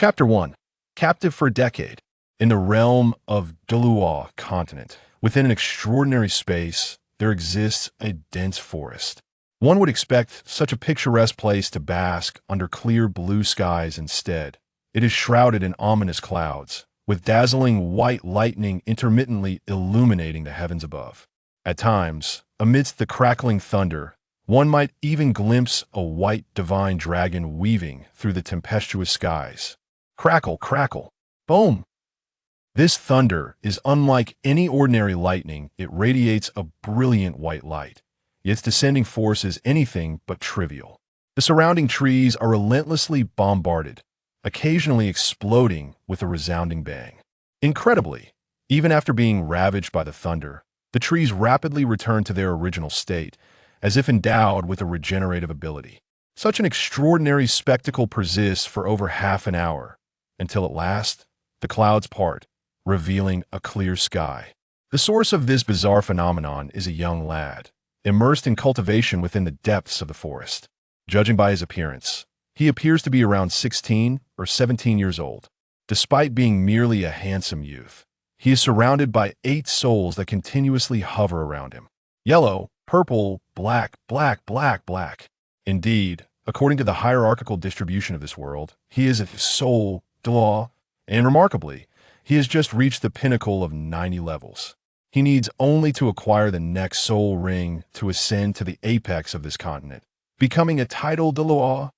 Chapter 1. Captive for a decade. In the realm of Douluo Continent, within an extraordinary space, there exists a dense forest. One would expect such a picturesque place to bask under clear blue skies instead. It is shrouded in ominous clouds, with dazzling white lightning intermittently illuminating the heavens above. At times, amidst the crackling thunder, one might even glimpse a white divine dragon weaving through the tempestuous skies. Crackle, crackle, boom! This thunder is unlike any ordinary lightning. It radiates a brilliant white light. Its descending force is anything but trivial. The surrounding trees are relentlessly bombarded, occasionally exploding with a resounding bang. Incredibly, even after being ravaged by the thunder, the trees rapidly return to their original state, as if endowed with a regenerative ability. Such an extraordinary spectacle persists for over half an hour, until at last, the clouds part, revealing a clear sky. The source of this bizarre phenomenon is a young lad, immersed in cultivation within the depths of the forest. Judging by his appearance, he appears to be around 16 or 17 years old. Despite being merely a handsome youth, he is surrounded by 8 souls that continuously hover around him. Yellow, purple, black, black, black, black. Indeed, according to the hierarchical distribution of this world, he is a soul Douluo, and remarkably, he has just reached the pinnacle of 90 levels. He needs only to acquire the next soul ring to ascend to the apex of this continent, becoming a Title Douluo.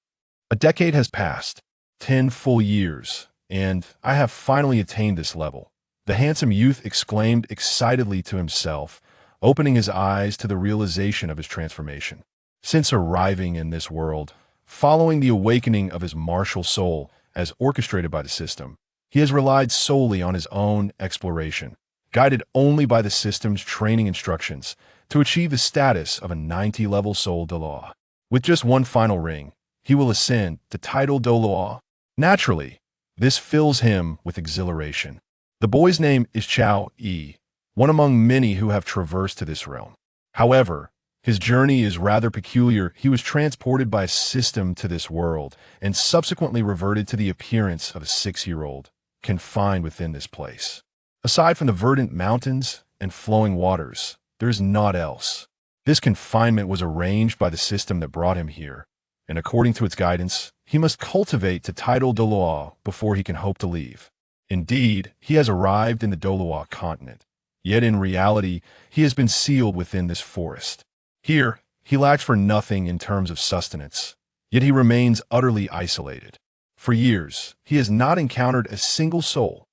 A decade has passed, 10 full years, and I have finally attained this level. The handsome youth exclaimed excitedly to himself, opening his eyes to the realization of his transformation. Since arriving in this world, following the awakening of his martial soul as orchestrated by the system, he has relied solely on his own exploration, guided only by the system's training instructions to achieve the status of a 90-level soul Douluo. With just one final ring, he will ascend to Title Douluo. Naturally, this fills him with exhilaration. The boy's name is Chao Yi, one among many who have traversed to this realm. However, his journey is rather peculiar. He was transported by a system to this world and subsequently reverted to the appearance of a 6-year-old, confined within this place. Aside from the verdant mountains and flowing waters, there is naught else. This confinement was arranged by the system that brought him here, and according to its guidance, he must cultivate to Title Douluo before he can hope to leave. Indeed, he has arrived in the Douluo Continent, yet in reality, he has been sealed within this forest. Here, he lacks for nothing in terms of sustenance, yet he remains utterly isolated. For years, he has not encountered a single soul.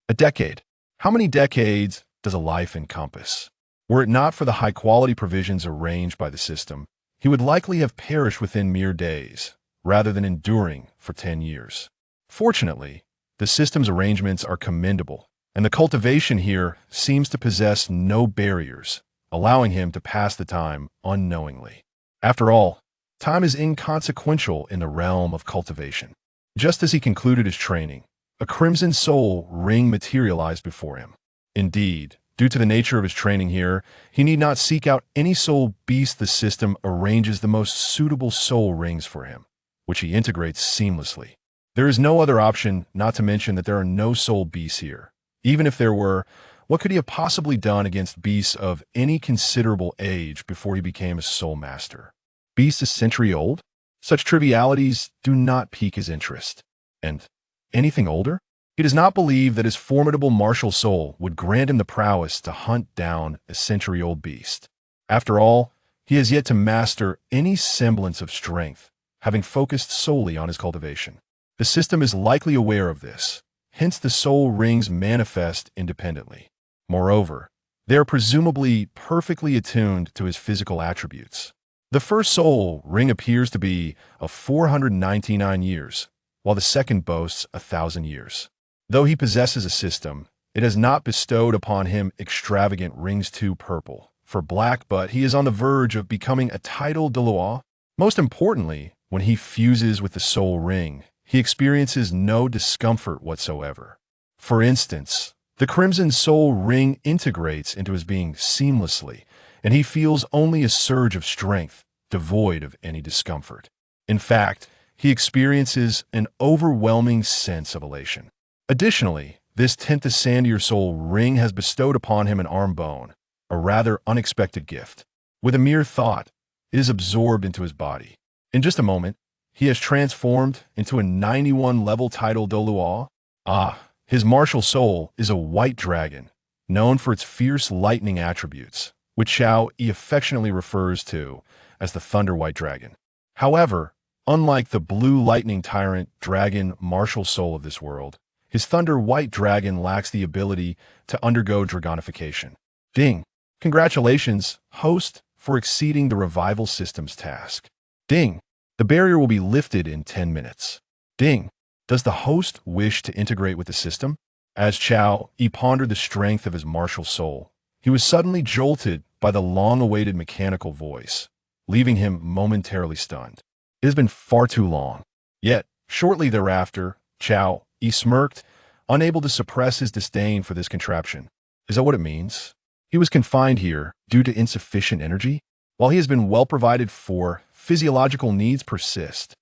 A decade. How many decades does a life encompass? Were it not for the high-quality provisions arranged by the system, he would likely have perished within mere days, rather than enduring for 10 years. Fortunately, the system's arrangements are commendable, and the cultivation here seems to possess no barriers, allowing him to pass the time unknowingly. After all, time is inconsequential in the realm of cultivation. Just as he concluded his training, a crimson soul ring materialized before him. Indeed, due to the nature of his training here, he need not seek out any soul beast. The system arranges the most suitable soul rings for him, which he integrates seamlessly. There is no other option, not to mention that there are no soul beasts here. Even if there were, what could he have possibly done against beasts of any considerable age before he became a soul master? Beasts a century old? Such trivialities do not pique his interest. And anything older? He does not believe that his formidable martial soul would grant him the prowess to hunt down a century-old beast. After all, he has yet to master any semblance of strength, having focused solely on his cultivation. The system is likely aware of this, hence the soul rings manifest independently. Moreover, they are presumably perfectly attuned to his physical attributes. The first soul ring appears to be of 499 years, while the second boasts 1,000 years. Though he possesses a system, it has not bestowed upon him extravagant rings too purple for black, but he is on the verge of becoming a Title Douluo. Most importantly, when he fuses with the soul ring, he experiences no discomfort whatsoever. For instance, the Crimson Soul Ring integrates into his being seamlessly, and he feels only a surge of strength, devoid of any discomfort. In fact, he experiences an overwhelming sense of elation. Additionally, this 10th Sandier Soul ring has bestowed upon him an arm bone, a rather unexpected gift. With a mere thought, it is absorbed into his body. In just a moment, he has transformed into a 91-level Title Douluo. His martial soul is a white dragon, known for its fierce lightning attributes, which Xiao Yi affectionately refers to as the Thunder White Dragon. However, unlike the blue lightning tyrant dragon martial soul of this world, his Thunder White Dragon lacks the ability to undergo dragonification. Ding! Congratulations, host, for exceeding the revival system's task. Ding! The barrier will be lifted in 10 minutes. Ding! Does the host wish to integrate with the system? As Xiao Yi pondered the strength of his martial soul, he was suddenly jolted by the long-awaited mechanical voice, leaving him momentarily stunned. It has been far too long. Yet, shortly thereafter, Xiao Yi smirked, unable to suppress his disdain for this contraption. Is that what it means? He was confined here due to insufficient energy? While he has been well provided for, physiological needs persist.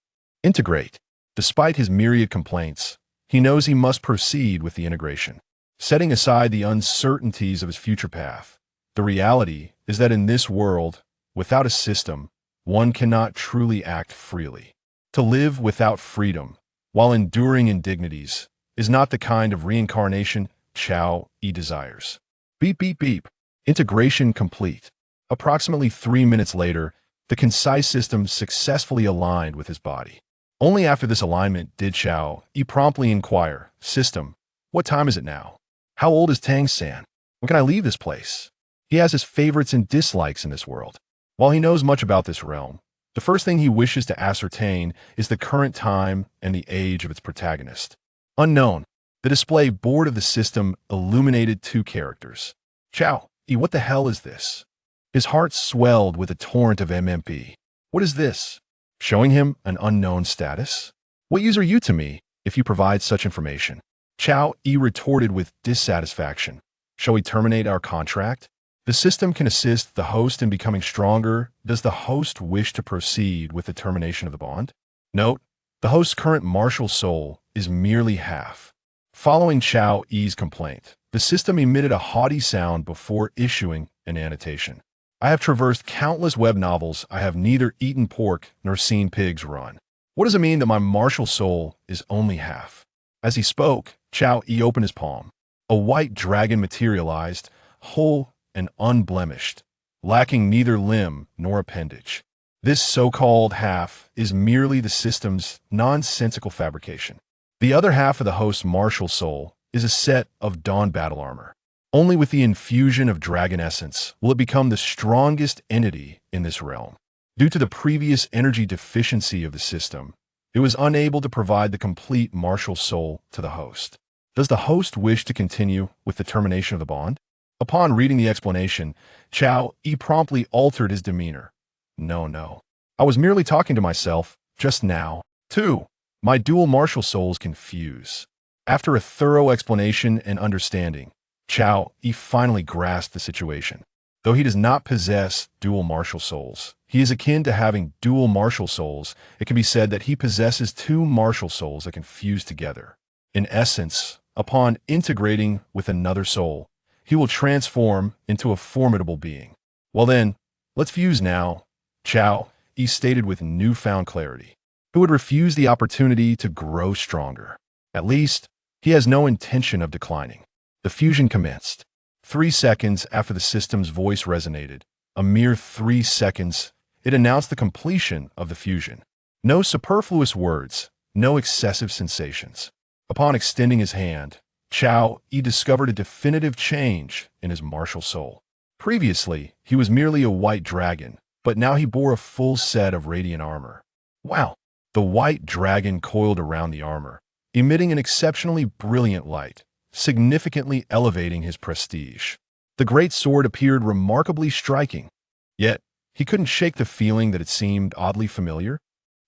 Integrate. Despite his myriad complaints, he knows he must proceed with the integration. Setting aside the uncertainties of his future path, the reality is that in this world, without a system, one cannot truly act freely. To live without freedom, while enduring indignities, is not the kind of reincarnation Xiao Yi desires. Beep, beep, beep. Integration complete. Approximately 3 minutes later, the concise system successfully aligned with his body. Only after this alignment did Xiao Yi promptly inquire, "System, what time is it now? How old is Tang-san? When can I leave this place?" He has his favorites and dislikes in this world. While he knows much about this realm, the first thing he wishes to ascertain is the current time and the age of its protagonist. Unknown, the display board of the system illuminated 2 characters. "Xiao Yi, what the hell is this?" His heart swelled with a torrent of MMP. "What is this?" Showing him an unknown status? "What use are you to me if you provide such information?" Xiao Yi retorted with dissatisfaction. "Shall we terminate our contract? The system can assist the host in becoming stronger. Does the host wish to proceed with the termination of the bond?" Note, the host's current martial soul is merely half. Following Xiao Yi's complaint, the system emitted a haughty sound before issuing an annotation. "I have traversed countless web novels. I have neither eaten pork nor seen pigs run. What does it mean that my martial soul is only half?" As he spoke, Xiao Yi opened his palm. A white dragon materialized, whole and unblemished, lacking neither limb nor appendage. This so-called half is merely the system's nonsensical fabrication. The other half of the host's martial soul is a set of dawn battle armor. Only with the infusion of dragon essence will it become the strongest entity in this realm. Due to the previous energy deficiency of the system, it was unable to provide the complete martial soul to the host. Does the host wish to continue with the termination of the bond? Upon reading the explanation, Xiao Yi promptly altered his demeanor. No. I was merely talking to myself just now. 2. My dual martial souls confuse. After a thorough explanation and understanding, Xiao Yi finally grasped the situation. Though he does not possess dual martial souls, he is akin to having dual martial souls. It can be said that he possesses 2 martial souls that can fuse together. In essence, upon integrating with another soul, he will transform into a formidable being. "Well then, let's fuse now," Xiao Yi stated with newfound clarity. Who would refuse the opportunity to grow stronger? At least, he has no intention of declining. The fusion commenced. 3 seconds after the system's voice resonated, a mere 3 seconds, it announced the completion of the fusion. No superfluous words, no excessive sensations. Upon extending his hand, Xiao Yi discovered a definitive change in his martial soul. Previously, he was merely a white dragon, but now he bore a full set of radiant armor. Wow! The white dragon coiled around the armor, emitting an exceptionally brilliant light, significantly elevating his prestige. The great sword appeared remarkably striking, yet he couldn't shake the feeling that it seemed oddly familiar.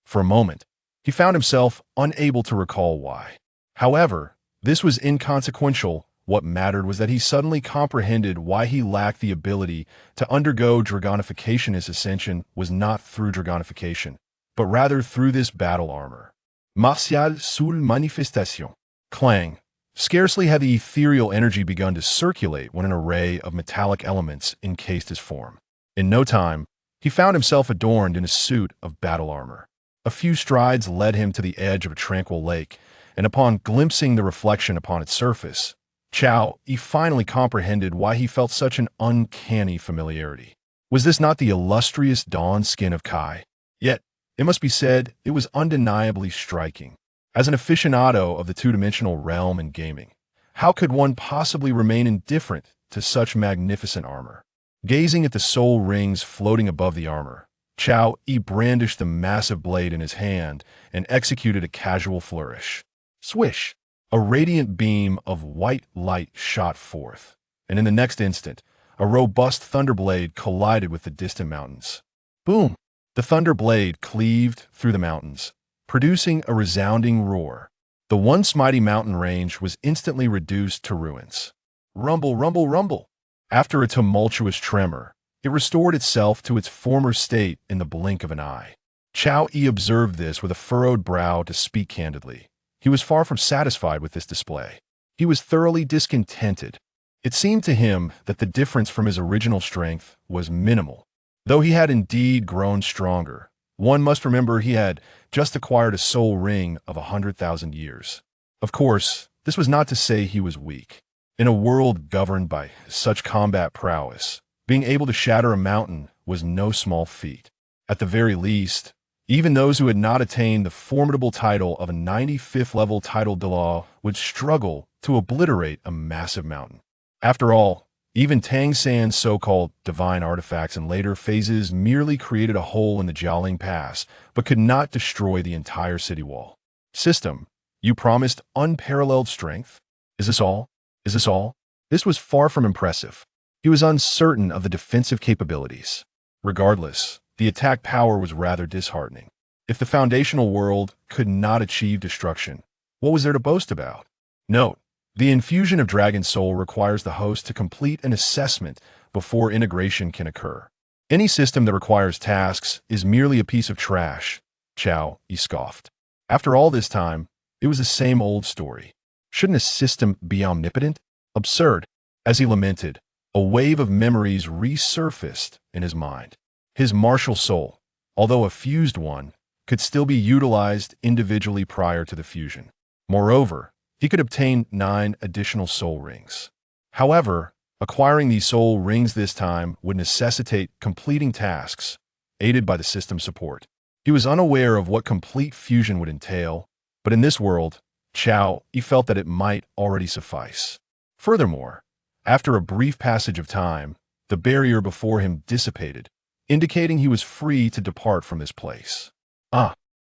For a moment, he found himself unable to recall why. However, this was inconsequential. What mattered was that he suddenly comprehended why he lacked the ability to undergo dragonification. His ascension was not through dragonification. but rather through this battle armor. Martial Soul manifestation. Clang. Scarcely had the ethereal energy begun to circulate when an array of metallic elements encased his form. In no time, he found himself adorned in a suit of battle armor. A few strides led him to the edge of a tranquil lake, and upon glimpsing the reflection upon its surface, he finally comprehended why he felt such an uncanny familiarity. Was this not the illustrious dawn skin of Kai? Yet, it must be said, it was undeniably striking. As an aficionado of the two-dimensional realm and gaming, how could one possibly remain indifferent to such magnificent armor? Gazing at the soul rings floating above the armor, He brandished the massive blade in his hand and executed a casual flourish. Swish! A radiant beam of white light shot forth, and in the next instant, a robust thunderblade collided with the distant mountains. Boom! The thunder blade cleaved through the mountains, producing a resounding roar. The once mighty mountain range was instantly reduced to ruins. Rumble, rumble, rumble! After a tumultuous tremor, it restored itself to its former state in the blink of an eye. Yi observed this with a furrowed brow, to speak candidly. He was far from satisfied with this display. He was thoroughly discontented. It seemed to him that the difference from his original strength was minimal. Though he had indeed grown stronger, one must remember he had just acquired a soul ring of 100,000 years. Of course, this was not to say he was weak. In a world governed by such combat prowess, being able to shatter a mountain was no small feat. At the very least, even those who had not attained the formidable title of a 95th level Title Douluo would struggle to obliterate a massive mountain. After all, even Tang San's so-called divine artifacts in later phases merely created a hole in the Zhuqing Pass, but could not destroy the entire city wall. System, you promised unparalleled strength? Is this all? Is this all? This was far from impressive. He was uncertain of the defensive capabilities. Regardless, the attack power was rather disheartening. If the foundational world could not achieve destruction, what was there to boast about? Note: the infusion of Dragon Soul requires the host to complete an assessment before integration can occur. Any system that requires tasks is merely a piece of trash, He scoffed. After all this time, it was the same old story. Shouldn't a system be omnipotent? Absurd. As he lamented, a wave of memories resurfaced in his mind. His martial soul, although a fused one, could still be utilized individually prior to the fusion. Moreover, he could obtain 9 additional soul rings. However, acquiring these soul rings this time would necessitate completing tasks, aided by the system support. He was unaware of what complete fusion would entail, but in this world, he felt that it might already suffice. Furthermore, after a brief passage of time, the barrier before him dissipated, indicating he was free to depart from this place.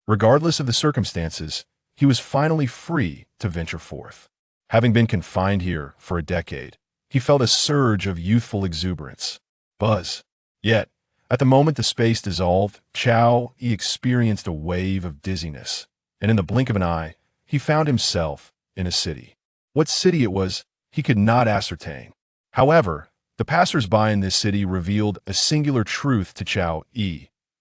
Regardless of the circumstances, he was finally free to venture forth. Having been confined here for a decade, he felt a surge of youthful exuberance. Buzz. Yet, at the moment the space dissolved, he experienced a wave of dizziness, and in the blink of an eye, he found himself in a city. What city it was, he could not ascertain. However, the passers-by in this city revealed a singular truth to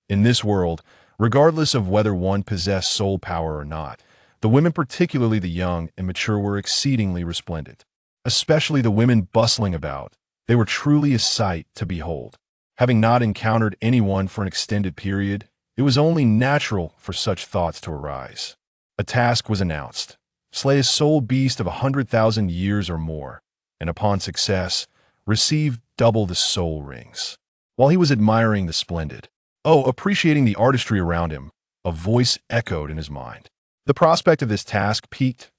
In this world, regardless of whether one possessed soul power or not, the women, particularly the young and mature, were exceedingly resplendent. Especially the women bustling about. They were truly a sight to behold. Having not encountered anyone for an extended period, it was only natural for such thoughts to arise. A task was announced. Slay a soul beast of 100,000 years or more, and upon success, receive double the soul rings. While he was admiring the splendid, appreciating the artistry around him, a voice echoed in his mind. The prospect of this task piqued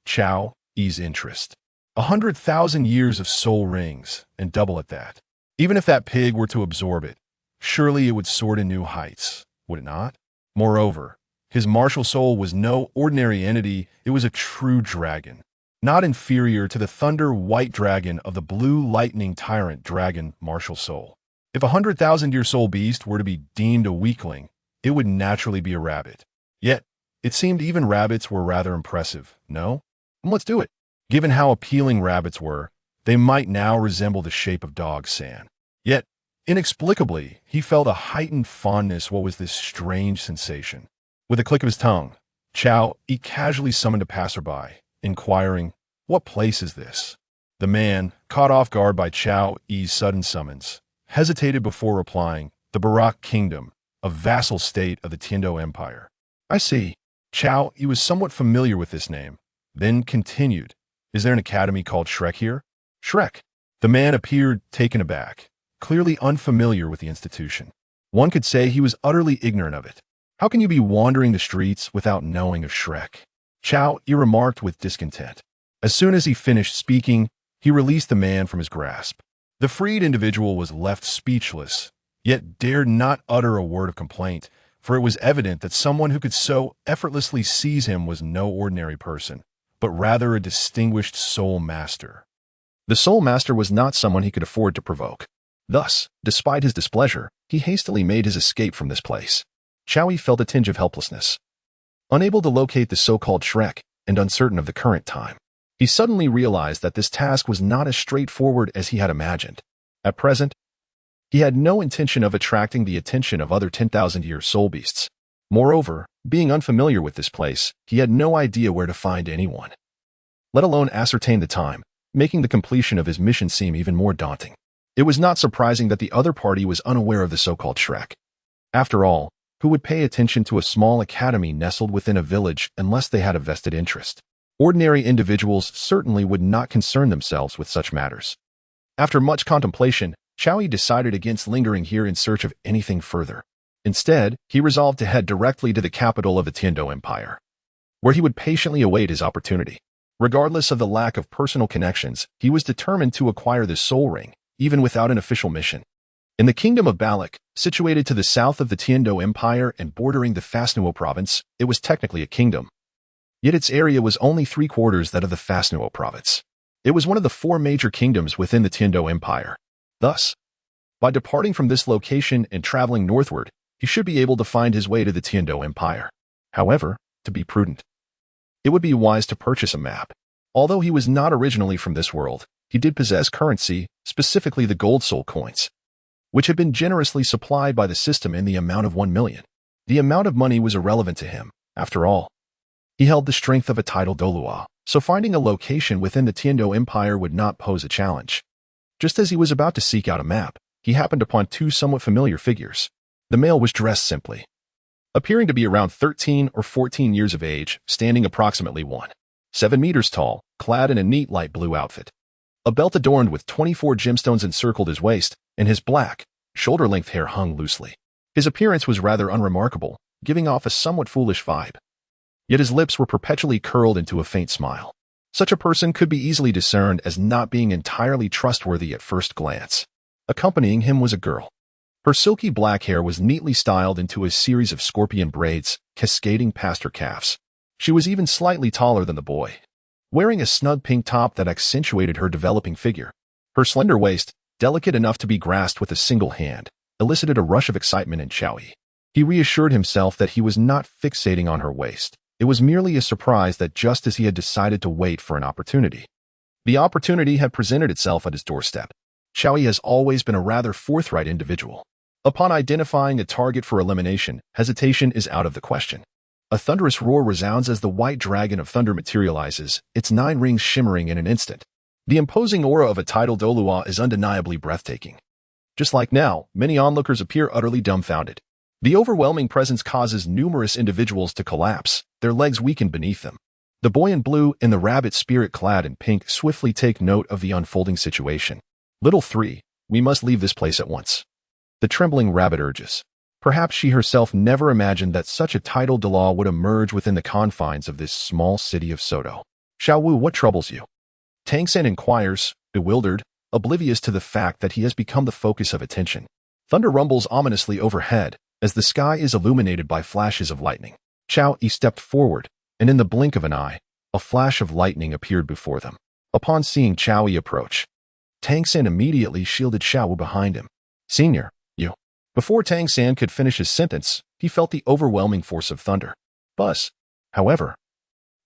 Yi's interest. 100,000 years of soul rings, and double at that. Even if that pig were to absorb it, surely it would soar to new heights, would it not? Moreover, his martial soul was no ordinary entity, it was a true dragon. Not inferior to the thunder white dragon of the blue lightning tyrant dragon martial soul. If a 100,000-year soul beast were to be deemed a weakling, it would naturally be a rabbit. Yet, it seemed even rabbits were rather impressive, no? Let's do it. Given how appealing rabbits were, they might now resemble the shape of Dog San. Yet, inexplicably, he felt a heightened fondness. What was this strange sensation? With a click of his tongue, Chao Yi casually summoned a passerby, inquiring, "What place is this?" The man, caught off guard by Chao Yi's sudden summons, hesitated before replying, "The Barak Kingdom, a vassal state of the Tiando Empire." "I see." Chao Yi was somewhat familiar with this name, then continued, "Is there an academy called Shrek here?" "Shrek?" The man appeared taken aback, clearly unfamiliar with the institution. One could say he was utterly ignorant of it. "How can you be wandering the streets without knowing of Shrek?" Chao Yi remarked with discontent. As soon as he finished speaking, he released the man from his grasp. The freed individual was left speechless, yet dared not utter a word of complaint, for it was evident that someone who could so effortlessly seize him was no ordinary person, but rather a distinguished soul master. The soul master was not someone he could afford to provoke. Thus, despite his displeasure, he hastily made his escape from this place. Chao Yi felt a tinge of helplessness. Unable to locate the so-called Shrek, and uncertain of the current time, he suddenly realized that this task was not as straightforward as he had imagined. At present, he had no intention of attracting the attention of other 10,000-year soul beasts. Moreover, being unfamiliar with this place, he had no idea where to find anyone, let alone ascertain the time, making the completion of his mission seem even more daunting. It was not surprising that the other party was unaware of the so-called Shrek. After all, who would pay attention to a small academy nestled within a village unless they had a vested interest? Ordinary individuals certainly would not concern themselves with such matters. After much contemplation, Chao Yi decided against lingering here in search of anything further. Instead, he resolved to head directly to the capital of the Tiando Empire, where he would patiently await his opportunity. Regardless of the lack of personal connections, he was determined to acquire the Soul Ring, even without an official mission. In the Kingdom of Balak, situated to the south of the Tiando Empire and bordering the Fasnuo province, it was technically a kingdom. Yet its area was only 3/4 that of the Fasnuo province. It was one of the 4 major kingdoms within the Tiando Empire. Thus, by departing from this location and traveling northward, he should be able to find his way to the Tiando Empire. However, to be prudent, it would be wise to purchase a map. Although he was not originally from this world, he did possess currency, specifically the gold soul coins, which had been generously supplied by the system in the amount of 1 million. The amount of money was irrelevant to him. After all, he held the strength of a Title Douluo, so finding a location within the Tiando Empire would not pose a challenge. Just as he was about to seek out a map, he happened upon 2 somewhat familiar figures. The male was dressed simply, appearing to be around 13 or 14 years of age, standing approximately 1.7 meters tall, clad in a neat light blue outfit. A belt adorned with 24 gemstones encircled his waist, and his black, shoulder-length hair hung loosely. His appearance was rather unremarkable, giving off a somewhat foolish vibe. Yet his lips were perpetually curled into a faint smile. Such a person could be easily discerned as not being entirely trustworthy at first glance. Accompanying him was a girl. Her silky black hair was neatly styled into a series of scorpion braids, cascading past her calves. She was even slightly taller than the boy, wearing a snug pink top that accentuated her developing figure. Her slender waist, delicate enough to be grasped with a single hand, elicited a rush of excitement in Chao Yi. He reassured himself that he was not fixating on her waist. It was merely a surprise that just as he had decided to wait for an opportunity, the opportunity had presented itself at his doorstep. Chao Yi has always been a rather forthright individual. Upon identifying a target for elimination, hesitation is out of the question. A thunderous roar resounds as the white dragon of thunder materializes, its 9 rings shimmering in an instant. The imposing aura of a Title Douluo is undeniably breathtaking. Just like now, many onlookers appear utterly dumbfounded. The overwhelming presence causes numerous individuals to collapse, their legs weaken beneath them. The boy in blue and the rabbit spirit clad in pink swiftly take note of the unfolding situation. "Little 3, we must leave this place at once," the trembling rabbit urges. Perhaps she herself never imagined that such a Title Douluo would emerge within the confines of this small city of Soto. "Xiao Wu, what troubles you?" Tang San inquires, bewildered, oblivious to the fact that he has become the focus of attention. Thunder rumbles ominously overhead, as the sky is illuminated by flashes of lightning. Chao Yi stepped forward, and in the blink of an eye, a flash of lightning appeared before them. Upon seeing Chao Yi approach, Tang San immediately shielded Xiao Wu behind him. "Senior, you." Before Tang San could finish his sentence, he felt the overwhelming force of thunder. Buzz. However,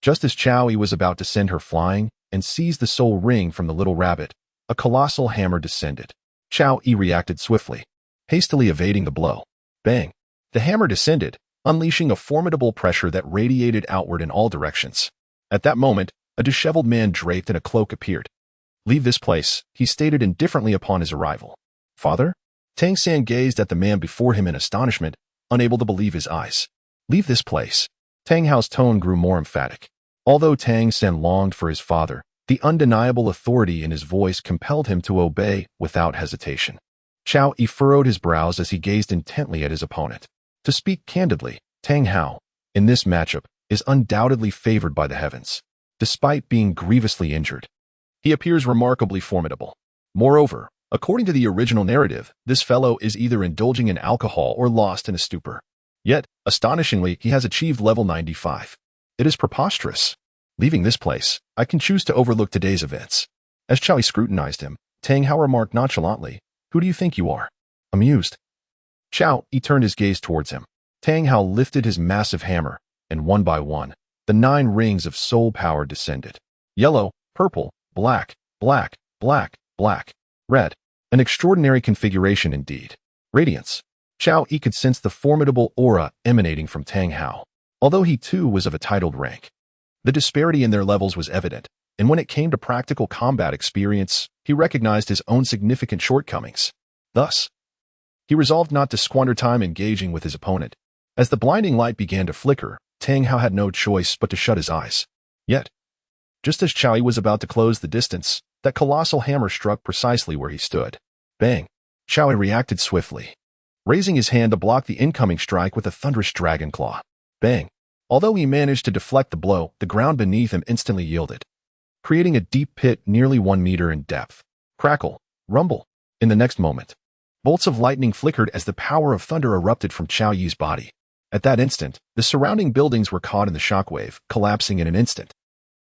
just as Chao Yi was about to send her flying and seize the soul ring from the little rabbit, a colossal hammer descended. Chao Yi reacted swiftly, hastily evading the blow. Bang! The hammer descended, unleashing a formidable pressure that radiated outward in all directions. At that moment, a disheveled man draped in a cloak appeared. "Leave this place," he stated indifferently upon his arrival. "Father?" Tang San gazed at the man before him in astonishment, unable to believe his eyes. "Leave this place." Tang Hao's tone grew more emphatic. Although Tang San longed for his father, the undeniable authority in his voice compelled him to obey without hesitation. Xiao Yi furrowed his brows as he gazed intently at his opponent. To speak candidly, Tang Hao, in this matchup, is undoubtedly favored by the heavens. Despite being grievously injured, he appears remarkably formidable. Moreover, according to the original narrative, this fellow is either indulging in alcohol or lost in a stupor. Yet, astonishingly, he has achieved level 95. It is preposterous. Leaving this place, I can choose to overlook today's events. As Xiao Yi scrutinized him, Tang Hao remarked nonchalantly, "Who do you think you are?" Amused, Xiao Yi turned his gaze towards him. Tang Hao lifted his massive hammer, and one by one, the 9 rings of soul power descended. Yellow, purple, black, black, black, black, red. An extraordinary configuration indeed. Radiance. Xiao Yi could sense the formidable aura emanating from Tang Hao, although he too was of a titled rank. The disparity in their levels was evident, and when it came to practical combat experience, he recognized his own significant shortcomings. Thus, he resolved not to squander time engaging with his opponent. As the blinding light began to flicker, Tang Hao had no choice but to shut his eyes. Yet, just as Xiao Yi was about to close the distance, that colossal hammer struck precisely where he stood. Bang! Xiao Yi reacted swiftly, raising his hand to block the incoming strike with a thunderous dragon claw. Bang! Although he managed to deflect the blow, the ground beneath him instantly yielded, creating a deep pit nearly 1 meter in depth. Crackle, rumble. In the next moment, bolts of lightning flickered as the power of thunder erupted from Xiao Yi's body. At that instant, the surrounding buildings were caught in the shockwave, collapsing in an instant.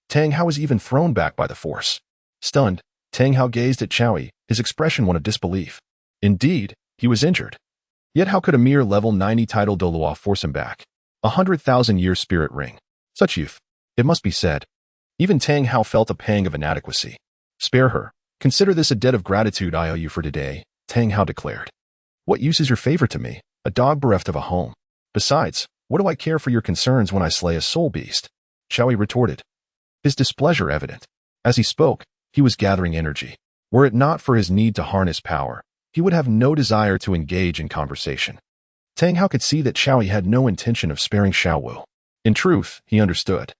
Tang Hao was even thrown back by the force. Stunned, Tang Hao gazed at Xiao Yi, his expression one of disbelief. Indeed, he was injured. Yet how could a mere level 90 Title Douluo force him back? 100,000-year spirit ring. Such youth. It must be said. Even Tang Hao felt a pang of inadequacy. Spare her. Consider this a debt of gratitude I owe you for today, Tang Hao declared. What use is your favor to me, a dog bereft of a home? Besides, what do I care for your concerns when I slay a soul beast? Xiao Yi retorted, his displeasure evident. As he spoke, he was gathering energy. Were it not for his need to harness power, he would have no desire to engage in conversation. Tang Hao could see that Xiao Yi had no intention of sparing Xiao Wu. In truth, he understood.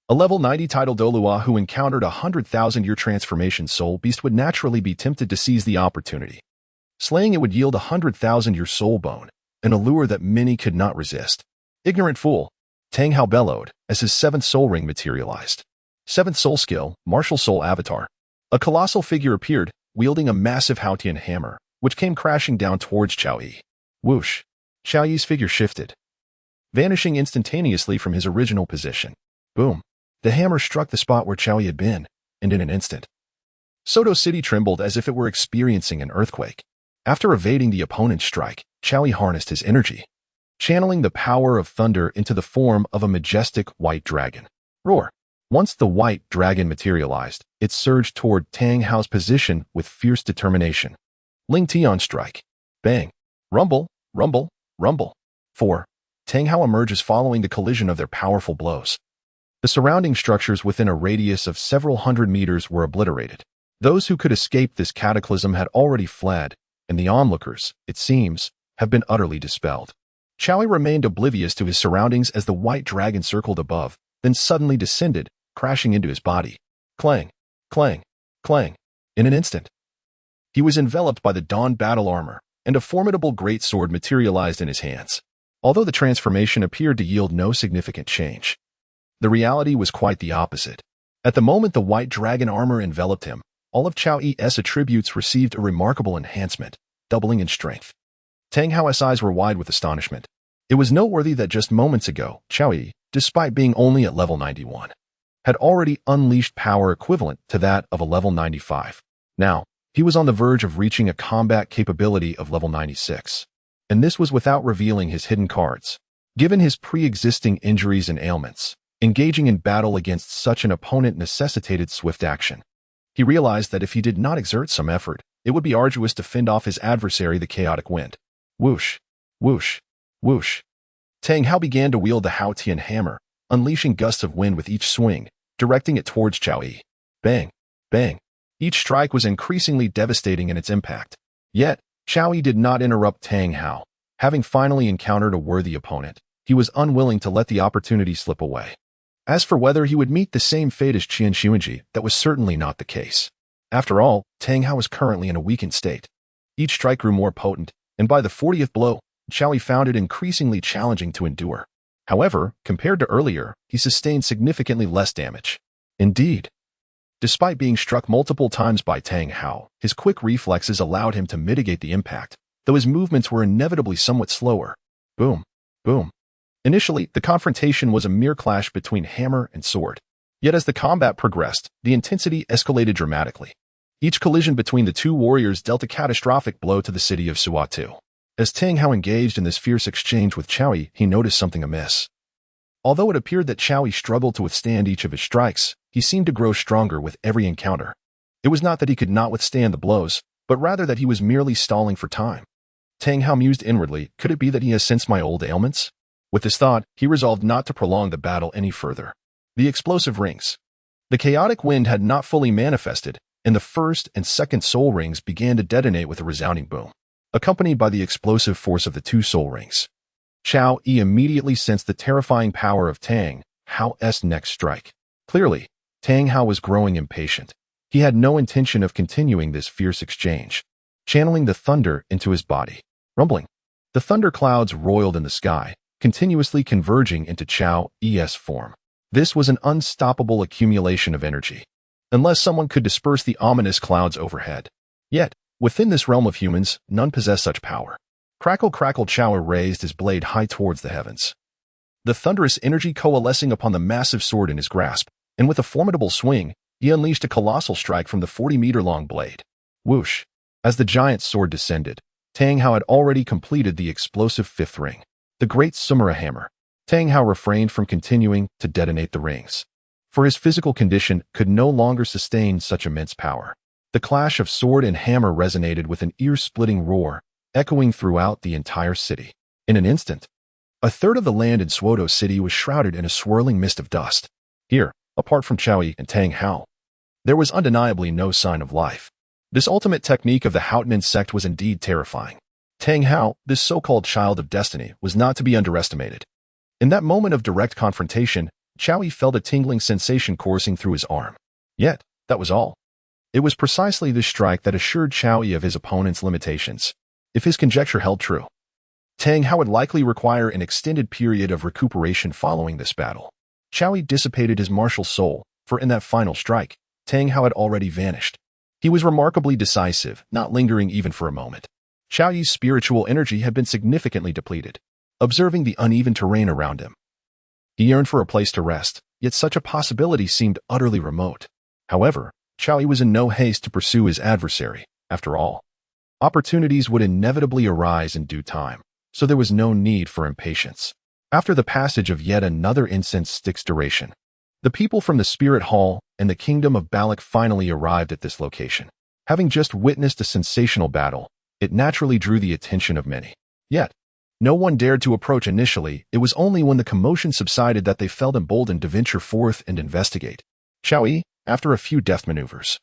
A level 90 Title Douluo who encountered a 100,000-year transformation soul beast would naturally be tempted to seize the opportunity. Slaying it would yield a 100,000-year soul bone, an allure that many could not resist. Ignorant fool, Tang Hao bellowed as his 7th soul ring materialized. 7th soul skill, Martial Soul Avatar. A colossal figure appeared, wielding a massive Haotian hammer, which came crashing down towards Xiao Yi. Whoosh! Xiao Yi's figure shifted, vanishing instantaneously from his original position. Boom! The hammer struck the spot where Xiao Yi had been, and in an instant, Soto City trembled as if it were experiencing an earthquake. After evading the opponent's strike, Xiao Yi harnessed his energy, channeling the power of thunder into the form of a majestic white dragon. Roar! Once the white dragon materialized, it surged toward Tang Hao's position with fierce determination. Ling Tian strike. Bang! Rumble, rumble, rumble. 4. Tang Hao emerges following the collision of their powerful blows. The surrounding structures within a radius of several hundred meters were obliterated. Those who could escape this cataclysm had already fled, and the onlookers, it seems, have been utterly dispelled. Xiao Yi remained oblivious to his surroundings as the white dragon circled above, then suddenly descended, crashing into his body. Clang, clang, clang. In an instant, he was enveloped by the dawn battle armor, and a formidable greatsword materialized in his hands. Although the transformation appeared to yield no significant change, the reality was quite the opposite. At the moment the white dragon armor enveloped him, all of Xiao Yi's attributes received a remarkable enhancement, doubling in strength. Tang Hao's eyes were wide with astonishment. It was noteworthy that just moments ago, Xiao Yi, despite being only at level 91, had already unleashed power equivalent to that of a level 95. Now, he was on the verge of reaching a combat capability of level 96. And this was without revealing his hidden cards. Given his pre-existing injuries and ailments, engaging in battle against such an opponent necessitated swift action. He realized that if he did not exert some effort, it would be arduous to fend off his adversary, the chaotic wind. Whoosh, whoosh, whoosh. Tang Hao began to wield the Hao Tian hammer, unleashing gusts of wind with each swing, directing it towards Chao Yi. Bang! Bang! Each strike was increasingly devastating in its impact. Yet, Chao Yi did not interrupt Tang Hao. Having finally encountered a worthy opponent, he was unwilling to let the opportunity slip away. As for whether he would meet the same fate as Qian Xuanji, that was certainly not the case. After all, Tang Hao was currently in a weakened state. Each strike grew more potent, and by the 40th blow, Chao Yi found it increasingly challenging to endure. However, compared to earlier, he sustained significantly less damage. Indeed, despite being struck multiple times by Tang Hao, his quick reflexes allowed him to mitigate the impact, though his movements were inevitably somewhat slower. Boom. Boom. Initially, the confrontation was a mere clash between hammer and sword. Yet as the combat progressed, the intensity escalated dramatically. Each collision between the two warriors dealt a catastrophic blow to the city of Soto. As Tang Hao engaged in this fierce exchange with Chao Yi, he noticed something amiss. Although it appeared that Chao Yi struggled to withstand each of his strikes, he seemed to grow stronger with every encounter. It was not that he could not withstand the blows, but rather that he was merely stalling for time. Tang Hao mused inwardly, could it be that he has sensed my old ailments? With this thought, he resolved not to prolong the battle any further. The explosive rings. The chaotic wind had not fully manifested, and the first and second soul rings began to detonate with a resounding boom, accompanied by the explosive force of the two soul rings. Chao Yi immediately sensed the terrifying power of Tang Hao's next strike. Clearly, Tang Hao was growing impatient. He had no intention of continuing this fierce exchange. Channeling the thunder into his body. Rumbling. The thunder clouds roiled in the sky, continuously converging into Chao Yi's form. This was an unstoppable accumulation of energy, unless someone could disperse the ominous clouds overhead. Yet, within this realm of humans, none possess such power. Crackle, crackle, Chao raised his blade high towards the heavens. The thunderous energy coalescing upon the massive sword in his grasp, and with a formidable swing, he unleashed a colossal strike from the 40-meter-long blade. Whoosh! As the giant sword descended, Tang Hao had already completed the explosive fifth ring. The great Sumera hammer. Tang Hao refrained from continuing to detonate the rings, for his physical condition could no longer sustain such immense power. The clash of sword and hammer resonated with an ear-splitting roar, echoing throughout the entire city. In an instant, a third of the land in Soto City was shrouded in a swirling mist of dust. Here, apart from Chao Yi and Tang Hao, there was undeniably no sign of life. This ultimate technique of the Haotian sect was indeed terrifying. Tang Hao, this so-called child of destiny, was not to be underestimated. In that moment of direct confrontation, Chao Yi felt a tingling sensation coursing through his arm. Yet, that was all. It was precisely this strike that assured Chao Yi of his opponent's limitations. If his conjecture held true, Tang Hao would likely require an extended period of recuperation following this battle. Chao Yi dissipated his martial soul, for in that final strike, Tang Hao had already vanished. He was remarkably decisive, not lingering even for a moment. Chao Yi's spiritual energy had been significantly depleted. Observing the uneven terrain around him, he yearned for a place to rest, yet such a possibility seemed utterly remote. However, Chao Yi was in no haste to pursue his adversary. After all, opportunities would inevitably arise in due time, so there was no need for impatience. After the passage of yet another incense stick's duration, the people from the Spirit Hall and the Kingdom of Balak finally arrived at this location. Having just witnessed a sensational battle, it naturally drew the attention of many. Yet, no one dared to approach initially. It was only when the commotion subsided that they felt emboldened to venture forth and investigate. Chao Yi, after a few deft maneuvers,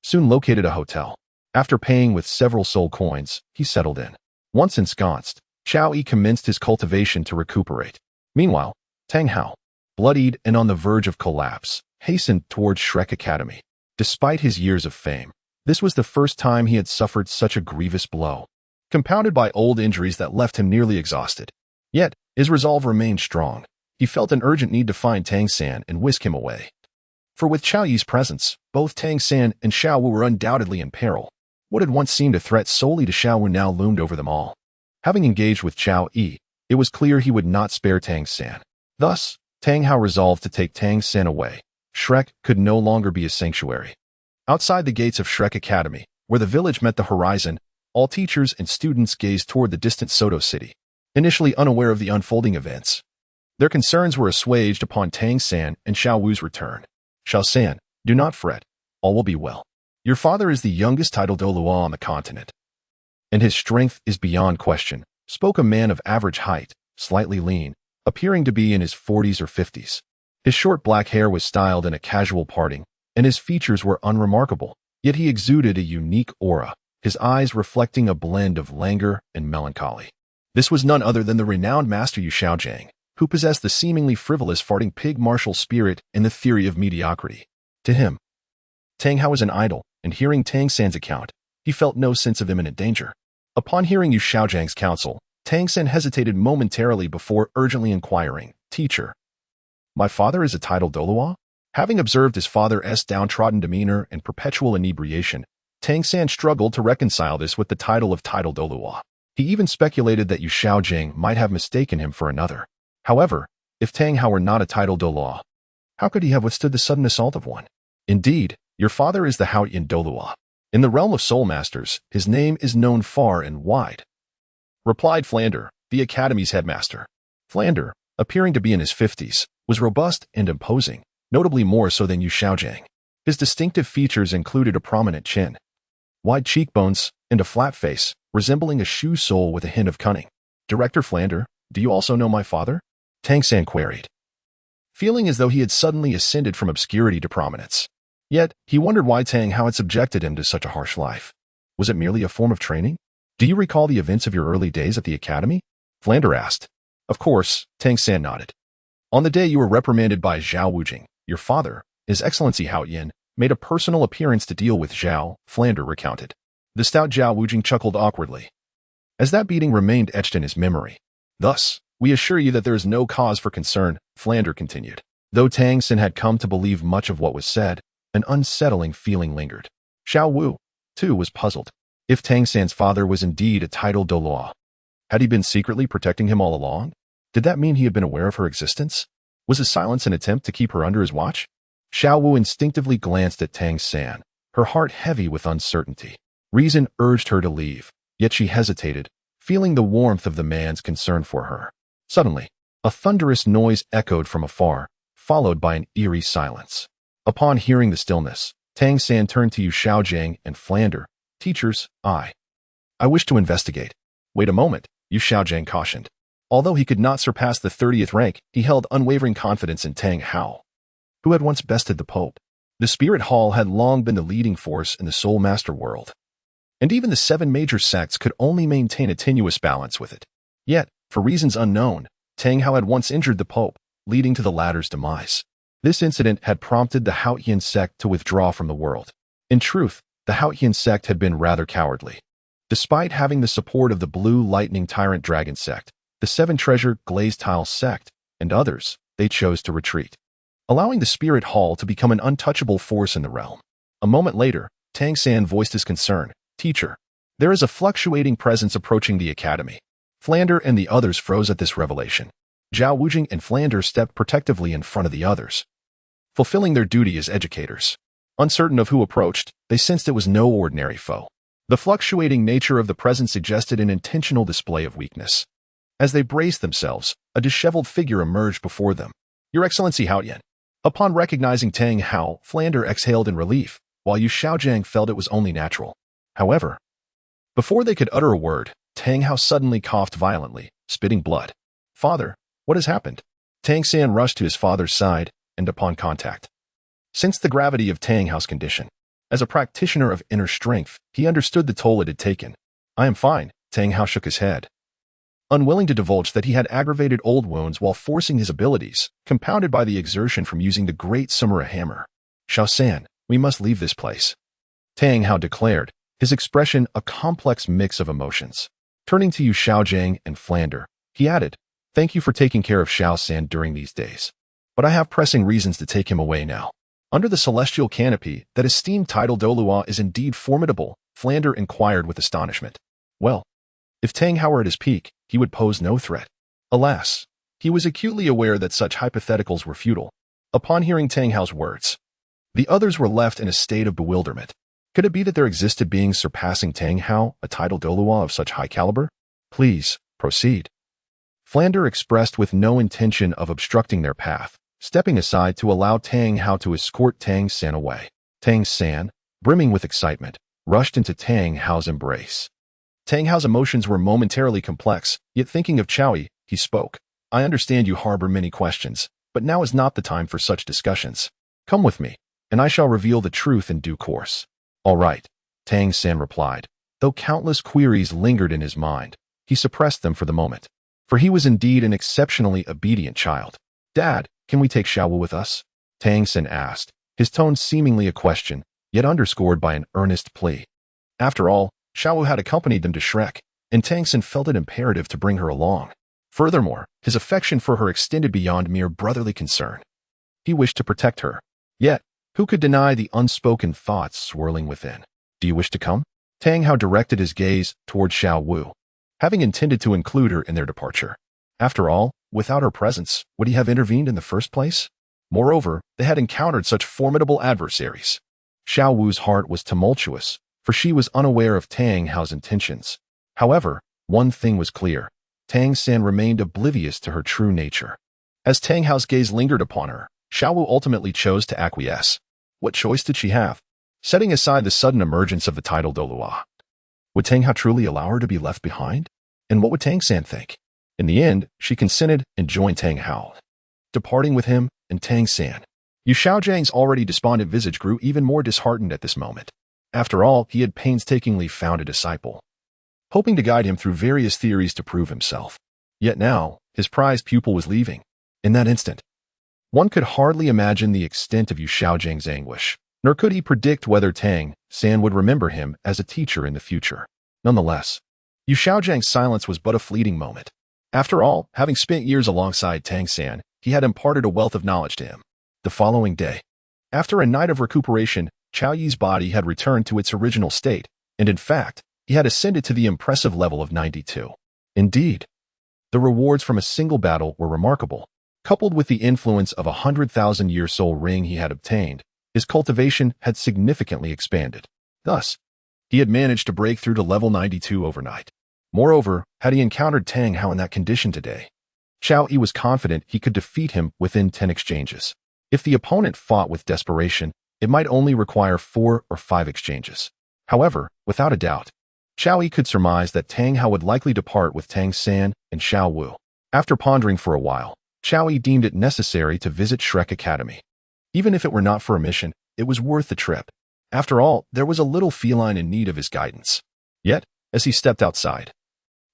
soon located a hotel. After paying with several soul coins, he settled in. Once ensconced, Chao Yi commenced his cultivation to recuperate. Meanwhile, Tang Hao, bloodied and on the verge of collapse, hastened towards Shrek Academy. Despite his years of fame, this was the first time he had suffered such a grievous blow, compounded by old injuries that left him nearly exhausted. Yet, his resolve remained strong. He felt an urgent need to find Tang San and whisk him away. For with Chao Yi's presence, both Tang San and Xiao Wu were undoubtedly in peril. What had once seemed a threat solely to Xiao Wu now loomed over them all. Having engaged with Chao Yi, it was clear he would not spare Tang San. Thus, Tang Hao resolved to take Tang San away. Shrek could no longer be a sanctuary. Outside the gates of Shrek Academy, where the village met the horizon, all teachers and students gazed toward the distant Soto city, initially unaware of the unfolding events. Their concerns were assuaged upon Tang San and Xiao Wu's return. Xiao San, do not fret. All will be well. Your father is the youngest Title Douluo on the continent, and his strength is beyond question, spoke a man of average height, slightly lean, appearing to be in his 40s or 50s. His short black hair was styled in a casual parting, and his features were unremarkable, yet he exuded a unique aura, his eyes reflecting a blend of languor and melancholy. This was none other than the renowned master Yu Xiaojang, who possessed the seemingly frivolous farting pig martial spirit and the theory of mediocrity. To him, Tang Hao was an idol, and hearing Tang San's account, he felt no sense of imminent danger. Upon hearing Yu Xiaojang's counsel, Tang San hesitated momentarily before urgently inquiring, "Teacher, my father is a Title Douluo?" Having observed his father's downtrodden demeanor and perpetual inebriation, Tang San struggled to reconcile this with the title of Title Douluo. He even speculated that Yu Xiaojang might have mistaken him for another. However, if Tang Hao were not a Title Douluo, how could he have withstood the sudden assault of one? Indeed, your father is the Haotian Douluo. In the realm of soul masters, his name is known far and wide, replied Flander, the academy's headmaster. Flander, appearing to be in his 50s, was robust and imposing, notably more so than Yu Xiaojang. His distinctive features included a prominent chin, wide cheekbones, and a flat face, resembling a shoe sole with a hint of cunning. "Director Flander, do you also know my father?" Tang San queried, feeling as though he had suddenly ascended from obscurity to prominence. Yet, he wondered why Tang Hao had subjected him to such a harsh life. Was it merely a form of training? "Do you recall the events of your early days at the academy?" Flander asked. "Of course," Tang San nodded. "On the day you were reprimanded by Zhao Wujing, your father, His Excellency Hao Yin, made a personal appearance to deal with Zhao," Flander recounted. The stout Zhao Wujing chuckled awkwardly, as that beating remained etched in his memory. "Thus, we assure you that there is no cause for concern," Flander continued. Though Tang San had come to believe much of what was said, an unsettling feeling lingered. Xiao Wu, too, was puzzled. If Tang San's father was indeed a Title Douluo, had he been secretly protecting him all along? Did that mean he had been aware of her existence? Was his silence an attempt to keep her under his watch? Xiao Wu instinctively glanced at Tang San, her heart heavy with uncertainty. Reason urged her to leave, yet she hesitated, feeling the warmth of the man's concern for her. Suddenly, a thunderous noise echoed from afar, followed by an eerie silence. Upon hearing the stillness, Tang San turned to Yu Xiaojang and Flander. "Teachers, I wish to investigate." "Wait a moment," Yu Xiaojang cautioned. Although he could not surpass the 30th rank, he held unwavering confidence in Tang Hao, who had once bested the Pope. The Spirit Hall had long been the leading force in the Soul Master world, and even the 7 major sects could only maintain a tenuous balance with it. Yet, for reasons unknown, Tang Hao had once injured the Pope, leading to the latter's demise. This incident had prompted the Haotian sect to withdraw from the world. In truth, the Haotian sect had been rather cowardly. Despite having the support of the Blue Lightning Tyrant Dragon sect, the 7 Treasure Glazed Tile sect, and others, they chose to retreat, allowing the Spirit Hall to become an untouchable force in the realm. A moment later, Tang San voiced his concern. "Teacher, there is a fluctuating presence approaching the academy." Flander and the others froze at this revelation. Zhao Wujing and Flander stepped protectively in front of the others, fulfilling their duty as educators. Uncertain of who approached, they sensed it was no ordinary foe. The fluctuating nature of the presence suggested an intentional display of weakness. As they braced themselves, a disheveled figure emerged before them. "Your Excellency Hao Yin." Upon recognizing Tang Hao, Flander exhaled in relief, while Yu Xiaojang felt it was only natural. However, before they could utter a word, Tang Hao suddenly coughed violently, spitting blood. "Father, what has happened?" Tang San rushed to his father's side, and upon contact, sensed the gravity of Tang Hao's condition. As a practitioner of inner strength, he understood the toll it had taken. "I am fine," Tang Hao shook his head, unwilling to divulge that he had aggravated old wounds while forcing his abilities, compounded by the exertion from using the great Sumura hammer. "Xiao-san, we must leave this place," Tang Hao declared, his expression a complex mix of emotions. Turning to Yu Xiaojang and Flander, he added, "Thank you for taking care of Xiao-san during these days, but I have pressing reasons to take him away now." Under the celestial canopy, that esteemed Title Douluo is indeed formidable, Flander inquired with astonishment. Well, if Tang Hao were at his peak, he would pose no threat. Alas, he was acutely aware that such hypotheticals were futile. Upon hearing Tang Hao's words, the others were left in a state of bewilderment. Could it be that there existed beings surpassing Tang Hao, a Title Douluo of such high caliber? "Please, proceed," Flander expressed with no intention of obstructing their path, stepping aside to allow Tang Hao to escort Tang San away. Tang San, brimming with excitement, rushed into Tang Hao's embrace. Tang Hao's emotions were momentarily complex, yet thinking of Chowie, he spoke. I understand you harbor many questions, but now is not the time for such discussions. Come with me, and I shall reveal the truth in due course. All right, Tang San replied. Though countless queries lingered in his mind, he suppressed them for the moment. For he was indeed an exceptionally obedient child. Dad, can we take Xiaowu with us? Tang San asked, his tone seemingly a question, yet underscored by an earnest plea. After all, Xiaowu had accompanied them to Shrek, and Tang San felt it imperative to bring her along. Furthermore, his affection for her extended beyond mere brotherly concern. He wished to protect her. Yet, who could deny the unspoken thoughts swirling within? Do you wish to come? Tang Hao directed his gaze toward Xiaowu, having intended to include her in their departure. After all, without her presence, would he have intervened in the first place? Moreover, they had encountered such formidable adversaries. Xiaowu's heart was tumultuous, for she was unaware of Tang Hao's intentions. However, one thing was clear. Tang San remained oblivious to her true nature. As Tang Hao's gaze lingered upon her, Xiaowu ultimately chose to acquiesce. What choice did she have? Setting aside the sudden emergence of the Title Douluo, would Tang Hao truly allow her to be left behind? And what would Tang San think? In the end, she consented and joined Tang Hao. Departing with him and Tang San, Yu Xiaojiang's already despondent visage grew even more disheartened at this moment. After all, he had painstakingly found a disciple, hoping to guide him through various theories to prove himself. Yet now, his prized pupil was leaving. In that instant, one could hardly imagine the extent of Yu Xiaojiang's anguish, nor could he predict whether Tang San would remember him as a teacher in the future. Nonetheless, Yu Xiaojiang's silence was but a fleeting moment. After all, having spent years alongside Tang San, he had imparted a wealth of knowledge to him. The following day, after a night of recuperation, Chao Yi's body had returned to its original state, and in fact, he had ascended to the impressive level of 92. Indeed, the rewards from a single battle were remarkable. Coupled with the influence of a 100,000-year soul ring he had obtained, his cultivation had significantly expanded. Thus, he had managed to break through to level 92 overnight. Moreover, had he encountered Tang Hao in that condition today, Chao Yi was confident he could defeat him within 10 exchanges. If the opponent fought with desperation, it might only require 4 or 5 exchanges. However, without a doubt, Chao Yi could surmise that Tang Hao would likely depart with Tang San and Xiaowu. After pondering for a while, Chao Yi deemed it necessary to visit Shrek Academy. Even if it were not for a mission, it was worth the trip. After all, there was a little feline in need of his guidance. Yet, as he stepped outside,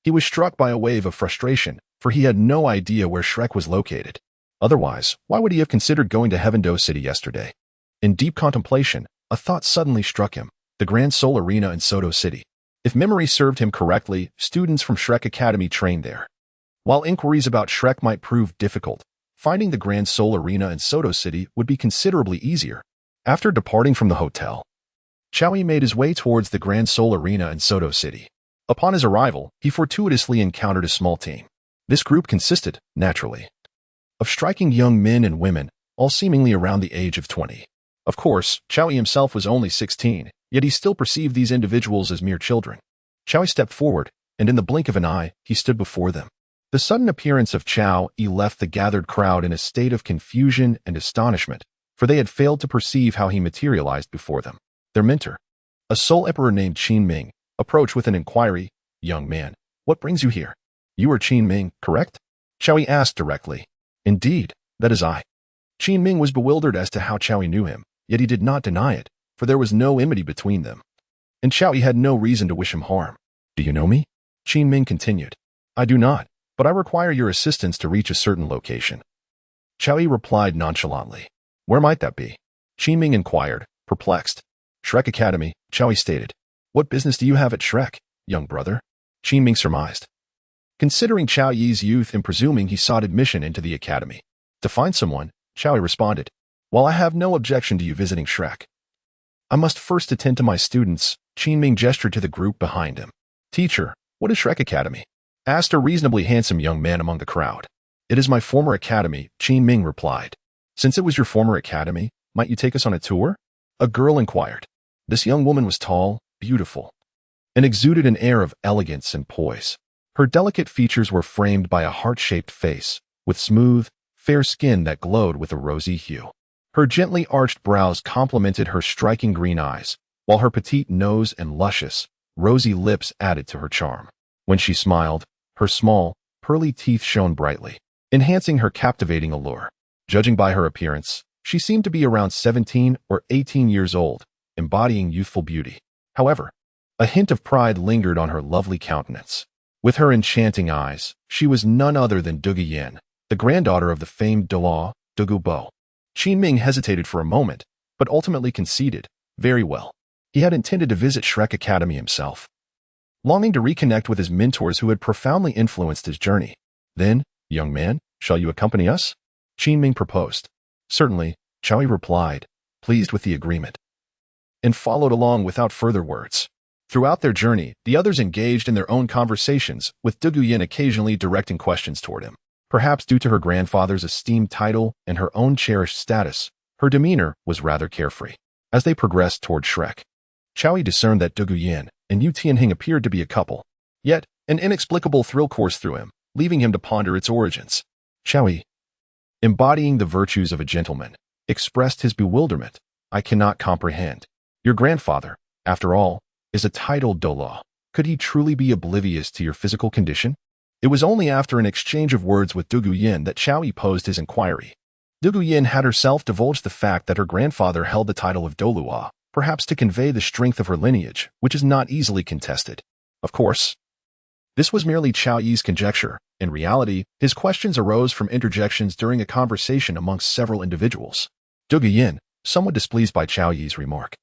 he was struck by a wave of frustration, for he had no idea where Shrek was located. Otherwise, why would he have considered going to Heavendo City yesterday? In deep contemplation, a thought suddenly struck him: the Grand Soul Arena in Soto City. If memory served him correctly, students from Shrek Academy trained there. While inquiries about Shrek might prove difficult, finding the Grand Soul Arena in Soto City would be considerably easier. After departing from the hotel, Chao Yi made his way towards the Grand Soul Arena in Soto City. Upon his arrival, he fortuitously encountered a small team. This group consisted, naturally, of striking young men and women, all seemingly around the age of 20. Of course, Chao Yi himself was only 16, yet he still perceived these individuals as mere children. Chao Yi stepped forward, and in the blink of an eye, he stood before them. The sudden appearance of Chao Yi left the gathered crowd in a state of confusion and astonishment, for they had failed to perceive how he materialized before them. Their mentor, a soul emperor named Qin Ming, approached with an inquiry. "Young man, what brings you here? You are Qin Ming, correct?" Chao Yi asked directly. "Indeed, that is I." Qin Ming was bewildered as to how Chao Yi knew him, yet he did not deny it, for there was no enmity between them. And Chao Yi had no reason to wish him harm. "Do you know me?" Qin Ming continued. "I do not, but I require your assistance to reach a certain location." Chao Yi replied nonchalantly. "Where might that be?" Qin Ming inquired, perplexed. "Shrek Academy," Chao Yi stated. "What business do you have at Shrek, young brother?" Qin Ming surmised, considering Chao Yi's youth and presuming he sought admission into the academy. "To find someone," Chao Yi responded. "While I have no objection to you visiting Shrek, I must first attend to my students." Qin Ming gestured to the group behind him. "Teacher, what is Shrek Academy?" asked a reasonably handsome young man among the crowd. "It is my former academy," Qin Ming replied. "Since it was your former academy, might you take us on a tour?" a girl inquired. This young woman was tall, beautiful, and exuded an air of elegance and poise. Her delicate features were framed by a heart-shaped face, with smooth, fair skin that glowed with a rosy hue. Her gently arched brows complemented her striking green eyes, while her petite nose and luscious, rosy lips added to her charm. When she smiled, her small, pearly teeth shone brightly, enhancing her captivating allure. Judging by her appearance, she seemed to be around 17 or 18 years old, embodying youthful beauty. However, a hint of pride lingered on her lovely countenance. With her enchanting eyes, she was none other than Dugu, the granddaughter of the famed Douluo, Dugu. Qin Ming hesitated for a moment, but ultimately conceded. Very well. He had intended to visit Shrek Academy himself, longing to reconnect with his mentors who had profoundly influenced his journey. Then, young man, shall you accompany us? Qin Ming proposed. Certainly, Chao Yi replied, pleased with the agreement, and followed along without further words. Throughout their journey, the others engaged in their own conversations, with Dugu occasionally directing questions toward him. Perhaps due to her grandfather's esteemed title and her own cherished status, her demeanor was rather carefree. As they progressed toward Shrek, Chao Yi discerned that Dugu and Yu Tianhing appeared to be a couple. Yet, an inexplicable thrill coursed through him, leaving him to ponder its origins. Chao Yi, embodying the virtues of a gentleman, expressed his bewilderment. I cannot comprehend. Your grandfather, after all, is a Title Douluo. Could he truly be oblivious to your physical condition? It was only after an exchange of words with Dugu that Chao Yi posed his inquiry. Dugu had herself divulged the fact that her grandfather held the title of Douluo, perhaps to convey the strength of her lineage, which is not easily contested. Of course, this was merely Chao Yi's conjecture. In reality, his questions arose from interjections during a conversation amongst several individuals. Dugu, somewhat displeased by Chao Yi's remark,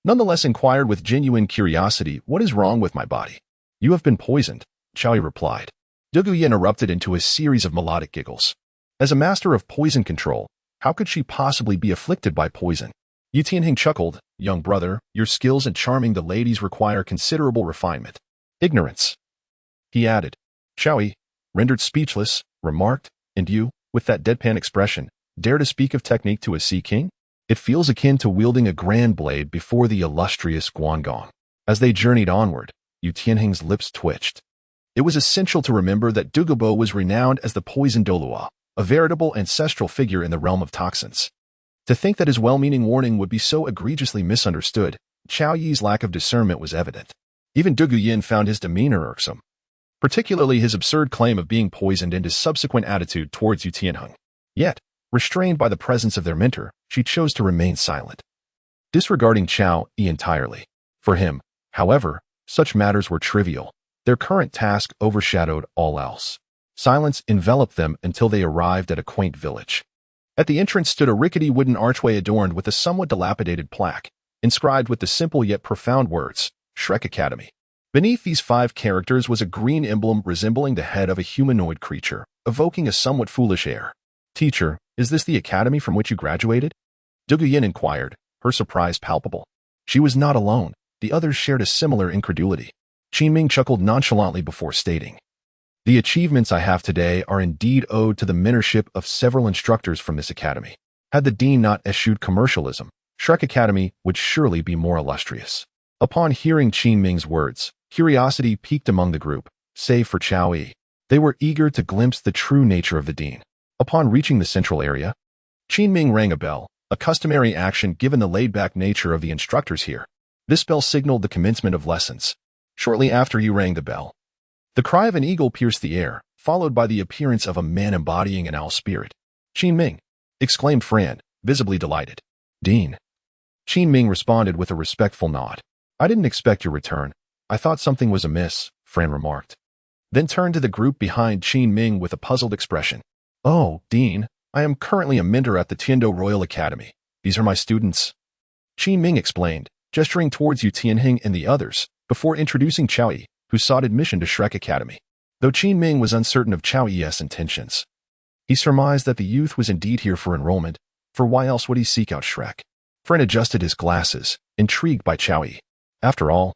nonetheless inquired with genuine curiosity, what is wrong with my body? You have been poisoned, Chao Yi replied. Dugu erupted into a series of melodic giggles. As a master of poison control, how could she possibly be afflicted by poison? Yu Tianhing chuckled. Young brother, your skills in charming the ladies require considerable refinement. Ignorance, he added. Chao Yi, rendered speechless, remarked, and you, with that deadpan expression, dare to speak of technique to a sea king? It feels akin to wielding a grand blade before the illustrious Guangong. As they journeyed onward, Yu Tianhing's lips twitched. It was essential to remember that Dugu was renowned as the poison Douluo, a veritable ancestral figure in the realm of toxins. To think that his well-meaning warning would be so egregiously misunderstood, Chao Yi's lack of discernment was evident. Even Dugu found his demeanor irksome, particularly his absurd claim of being poisoned and his subsequent attitude towards Yu Tianhing. Yet, restrained by the presence of their mentor, she chose to remain silent, disregarding Chao Yi entirely. For him, however, such matters were trivial. Their current task overshadowed all else. Silence enveloped them until they arrived at a quaint village. At the entrance stood a rickety wooden archway adorned with a somewhat dilapidated plaque, inscribed with the simple yet profound words, Shrek Academy. Beneath these 5 characters was a green emblem resembling the head of a humanoid creature, evoking a somewhat foolish air. Teacher, is this the academy from which you graduated? Dugu inquired, her surprise palpable. She was not alone. The others shared a similar incredulity. Qin Ming chuckled nonchalantly before stating, the achievements I have today are indeed owed to the mentorship of several instructors from this academy. Had the dean not eschewed commercialism, Shrek Academy would surely be more illustrious. Upon hearing Qin Ming's words, curiosity piqued among the group, save for Chao Yi. They were eager to glimpse the true nature of the dean. Upon reaching the central area, Qin Ming rang a bell, a customary action given the laid-back nature of the instructors here. This bell signaled the commencement of lessons. Shortly after he rang the bell, the cry of an eagle pierced the air, followed by the appearance of a man embodying an owl spirit. Qin Ming, exclaimed Fran, visibly delighted. Dean. Qin Ming responded with a respectful nod. I didn't expect your return. I thought something was amiss, Fran remarked, then turned to the group behind Qin Ming with a puzzled expression. Oh, Dean, I am currently a mentor at the Tiando Royal Academy. These are my students. Qin Ming explained, gesturing towards Yu Tianhing and the others, before introducing Chao Yi, who sought admission to Shrek Academy. Though Qin Ming was uncertain of Chao Yi's intentions, he surmised that the youth was indeed here for enrollment, for why else would he seek out Shrek? Fran adjusted his glasses, intrigued by Chao Yi. After all,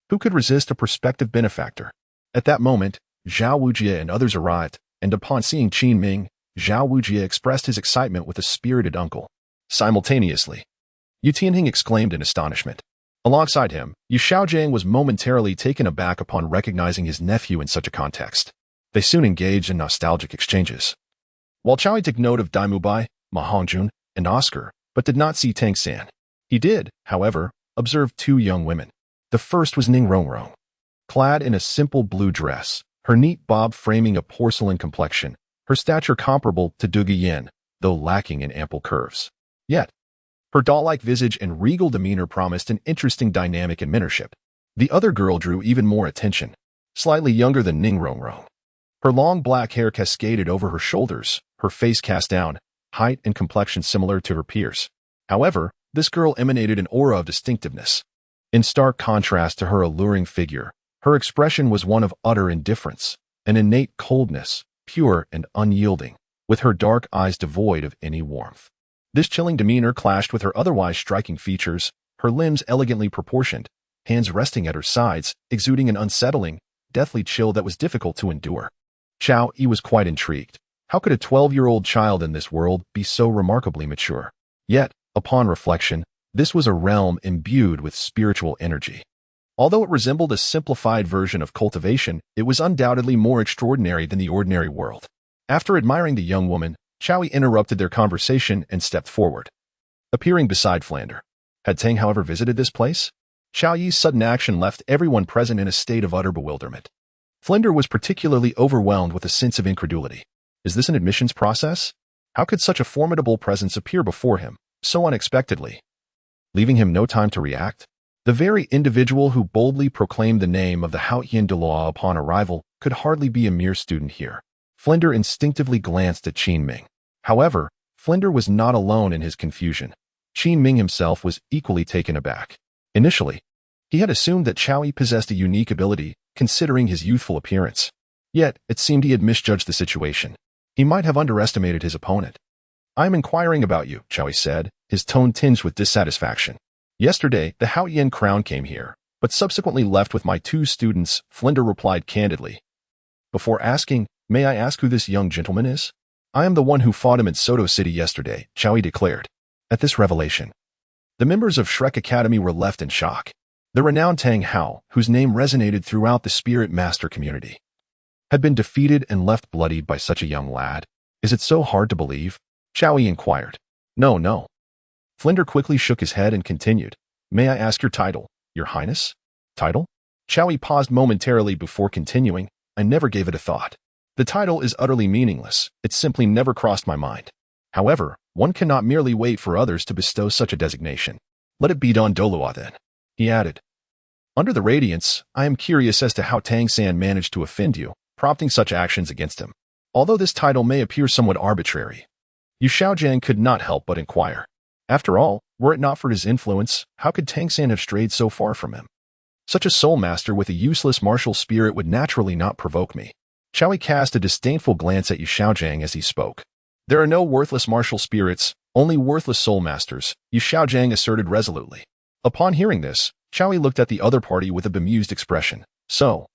who could resist a prospective benefactor? At that moment, Zhao Wujie and others arrived, and upon seeing Qin Ming, Zhao Wujie expressed his excitement with a spirited uncle. Simultaneously, Yu Tianhing exclaimed in astonishment. Alongside him, Yu Shaojiang was momentarily taken aback upon recognizing his nephew in such a context. They soon engaged in nostalgic exchanges. While Chao Yi took note of Daimubai, Ma Hongjun, and Oscar, but did not see Tang San. He did, however, observe 2 young women. The first was Ning Rongrong. Clad in a simple blue dress, her neat bob framing a porcelain complexion, her stature comparable to Dugu, though lacking in ample curves. Yet, her doll-like visage and regal demeanor promised an interesting dynamic and mentorship. The other girl drew even more attention, slightly younger than Ning Rongrong. Her long black hair cascaded over her shoulders, her face cast down, height and complexion similar to her peers. However, this girl emanated an aura of distinctiveness. In stark contrast to her alluring figure, her expression was one of utter indifference, an innate coldness, pure and unyielding, with her dark eyes devoid of any warmth. This chilling demeanor clashed with her otherwise striking features, her limbs elegantly proportioned, hands resting at her sides, exuding an unsettling, deathly chill that was difficult to endure. Xiao Yi was quite intrigued. How could a 12-year-old child in this world be so remarkably mature? Yet, upon reflection, this was a realm imbued with spiritual energy. Although it resembled a simplified version of cultivation, it was undoubtedly more extraordinary than the ordinary world. After admiring the young woman, Xiao Yi interrupted their conversation and stepped forward, appearing beside Flander. Had Tang Hao ever visited this place? Xiao Yi's sudden action left everyone present in a state of utter bewilderment. Flinder was particularly overwhelmed with a sense of incredulity. Is this an admissions process? How could such a formidable presence appear before him, so unexpectedly? Leaving him no time to react, the very individual who boldly proclaimed the name of the Haotian Douluo upon arrival could hardly be a mere student here. Flinder instinctively glanced at Qin Ming. However, Flinder was not alone in his confusion. Qin Ming himself was equally taken aback. Initially, he had assumed that Xiao Yi possessed a unique ability, considering his youthful appearance. Yet, it seemed he had misjudged the situation. He might have underestimated his opponent. "I am inquiring about you," Xiao Yi said, his tone tinged with dissatisfaction. "Yesterday, the Haotian crown came here, but subsequently left with my 2 students," Flinder replied candidly. "Before asking, may I ask who this young gentleman is?" "I am the one who fought him in Soto City yesterday," Xiao Yi declared. At this revelation, the members of Shrek Academy were left in shock. The renowned Tang Hao, whose name resonated throughout the Spirit Master community, had been defeated and left bloodied by such a young lad. "Is it so hard to believe?" Xiao Yi inquired. No. Flinder quickly shook his head and continued. "May I ask your title, Your Highness?" "Title?" Xiao Yi paused momentarily before continuing. "I never gave it a thought. The title is utterly meaningless. It simply never crossed my mind. However, one cannot merely wait for others to bestow such a designation. Let it be Don Douluo then," he added. "Under the radiance, I am curious as to how Tang San managed to offend you, prompting such actions against him. Although this title may appear somewhat arbitrary, Yu Xiaojiang could not help but inquire. After all, were it not for his influence, how could Tang San have strayed so far from him? Such a soul master with a useless martial spirit would naturally not provoke me." Xiao Yi cast a disdainful glance at Yu Xiaojiang as he spoke. "There are no worthless martial spirits, only worthless soul masters," Yu Xiaojiang asserted resolutely. Upon hearing this, Xiao Yi looked at the other party with a bemused expression. "So,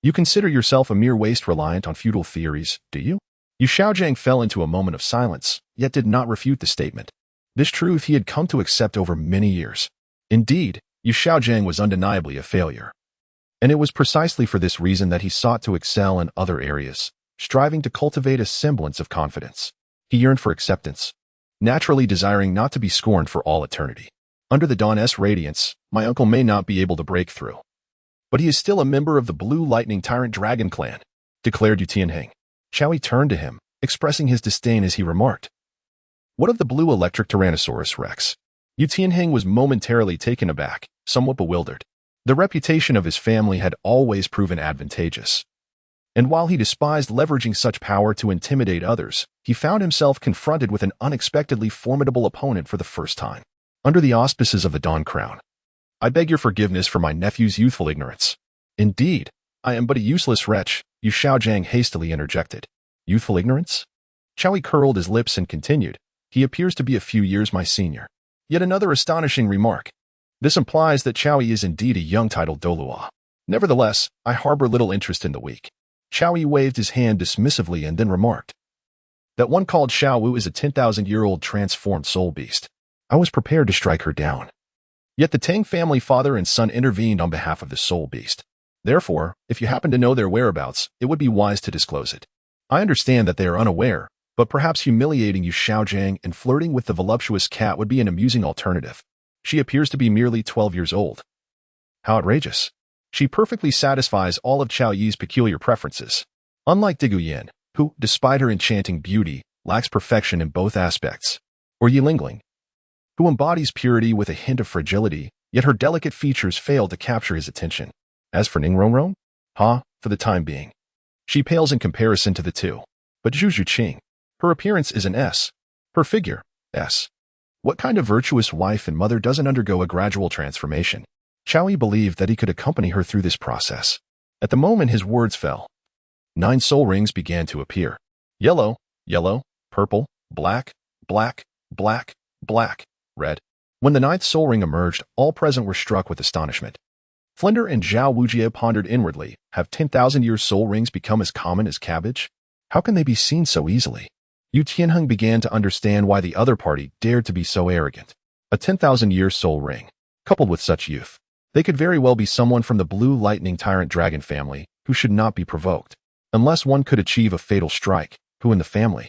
you consider yourself a mere waste reliant on feudal theories, do you?" Yu Xiaojiang fell into a moment of silence, yet did not refute the statement. This truth he had come to accept over many years. Indeed, Yu Xiaojiang was undeniably a failure. And it was precisely for this reason that he sought to excel in other areas, striving to cultivate a semblance of confidence. He yearned for acceptance, naturally desiring not to be scorned for all eternity. "Under the Dawn's radiance, my uncle may not be able to break through. But he is still a member of the Blue Lightning Tyrant Dragon clan," declared Yu Tianheng. Xiao Yi turned to him, expressing his disdain as he remarked, "What of the Blue Electric Tyrannosaurus Rex?" Yu Tianheng was momentarily taken aback, somewhat bewildered. The reputation of his family had always proven advantageous. And while he despised leveraging such power to intimidate others, he found himself confronted with an unexpectedly formidable opponent for the first time. "Under the auspices of the Dawn Crown, I beg your forgiveness for my nephew's youthful ignorance." "Indeed, I am but a useless wretch," Yu Xiaojiang hastily interjected. "Youthful ignorance?" Xiao Yi curled his lips and continued. "He appears to be a few years my senior." Yet another astonishing remark. This implies that Xiao Yi is indeed a young Title Douluo. Nevertheless, I harbor little interest in the weak. Xiao Yi waved his hand dismissively and then remarked, "That one called Xiao Wu is a 10,000-year-old transformed soul beast. I was prepared to strike her down. Yet the Tang family father and son intervened on behalf of the soul beast. Therefore, if you happen to know their whereabouts, it would be wise to disclose it. I understand that they are unaware, but perhaps humiliating Yu Xiaojiang and flirting with the voluptuous cat would be an amusing alternative. She appears to be merely 12 years old." "How outrageous." She perfectly satisfies all of Qiao Yi's peculiar preferences. Unlike Dugu Yin, who, despite her enchanting beauty, lacks perfection in both aspects, or Yi Lingling, who embodies purity with a hint of fragility, yet her delicate features fail to capture his attention. As for Ning Rongrong, for the time being, she pales in comparison to the two. But Zhuqing, her appearance is an S. Her figure, S. What kind of virtuous wife and mother doesn't undergo a gradual transformation? Qiao Yi believed that he could accompany her through this process. At the moment his words fell, 9 soul rings began to appear. Yellow, yellow, purple, black, black, black, black, red. When the 9th soul ring emerged, all present were struck with astonishment. Flender and Zhao Wujie pondered inwardly, have 10,000-year soul rings become as common as cabbage? How can they be seen so easily? Yu Tianheng began to understand why the other party dared to be so arrogant. A 10,000-year soul ring, coupled with such youth. They could very well be someone from the Blue Lightning Tyrant Dragon family, who should not be provoked. Unless one could achieve a fatal strike, who in the family,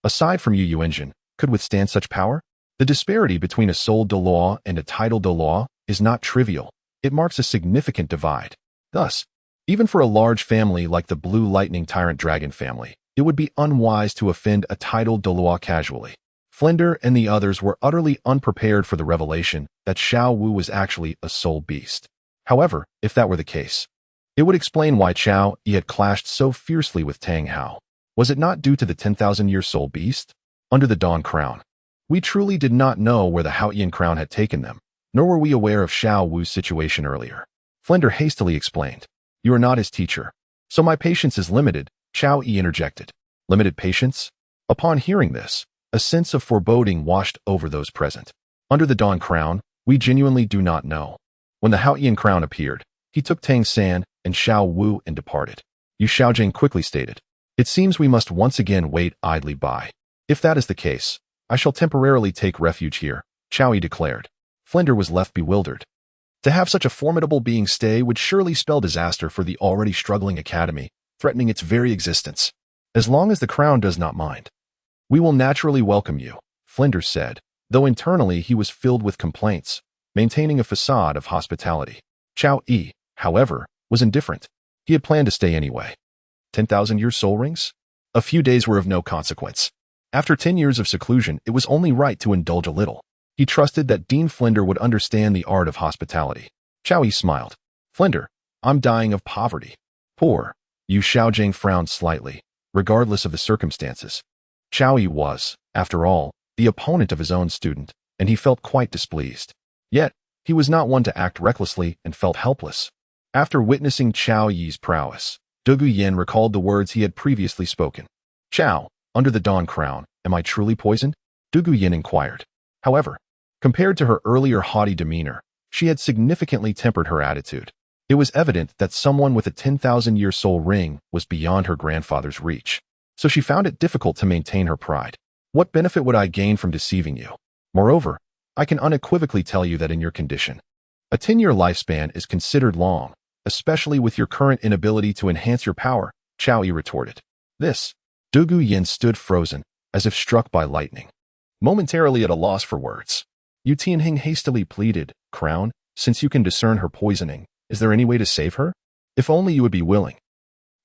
aside from Yu Yuanjin, could withstand such power? The disparity between a Soul Douluo and a Title Douluo is not trivial. It marks a significant divide. Thus, even for a large family like the Blue Lightning Tyrant Dragon family, it would be unwise to offend a Title Douluo casually. Flender and the others were utterly unprepared for the revelation that Xiao Wu was actually a soul beast. However, if that were the case, it would explain why Qiao Yi had clashed so fiercely with Tang Hao. Was it not due to the 10,000-year soul beast? Under the Dawn Crown, we truly did not know where the Haotian crown had taken them, nor were we aware of Xiao Wu's situation earlier. Flender hastily explained, "You are not his teacher, so my patience is limited," Qiao Yi interjected. Limited patience? Upon hearing this, a sense of foreboding washed over those present. Under the Dawn Crown, we genuinely do not know. When the Haotian crown appeared, he took Tang San and Xiao Wu and departed. Yu Xiaojing quickly stated, "It seems we must once again wait idly by. If that is the case, I shall temporarily take refuge here," Qiao Yi declared. Flender was left bewildered. To have such a formidable being stay would surely spell disaster for the already struggling academy, threatening its very existence. As long as the crown does not mind, we will naturally welcome you, Flender said, though internally he was filled with complaints, maintaining a facade of hospitality. Qiao Yi, however, was indifferent. He had planned to stay anyway. 10,000-year soul rings? A few days were of no consequence. After 10 years of seclusion, it was only right to indulge a little. He trusted that Dean Flender would understand the art of hospitality. Qiao Yi smiled. "Flender, I'm dying of poverty." "Poor." Yu Xiaojing frowned slightly, regardless of the circumstances. Qiao Yi was, after all, the opponent of his own student, and he felt quite displeased. Yet, he was not one to act recklessly and felt helpless. After witnessing Qiao Yi's prowess, Dugu Yin recalled the words he had previously spoken. "Qiao, under the Dawn Crown, am I truly poisoned?" Dugu Yin inquired. However, compared to her earlier haughty demeanor, she had significantly tempered her attitude. It was evident that someone with a 10,000-year soul ring was beyond her grandfather's reach, so she found it difficult to maintain her pride. "What benefit would I gain from deceiving you? Moreover, I can unequivocally tell you that in your condition, a 10-year lifespan is considered long, especially with your current inability to enhance your power," Qiao Yi retorted. This, Dugu Yin stood frozen, as if struck by lightning, momentarily at a loss for words. Yu Tianheng hastily pleaded, "Crown, since you can discern her poisoning, is there any way to save her? If only you would be willing."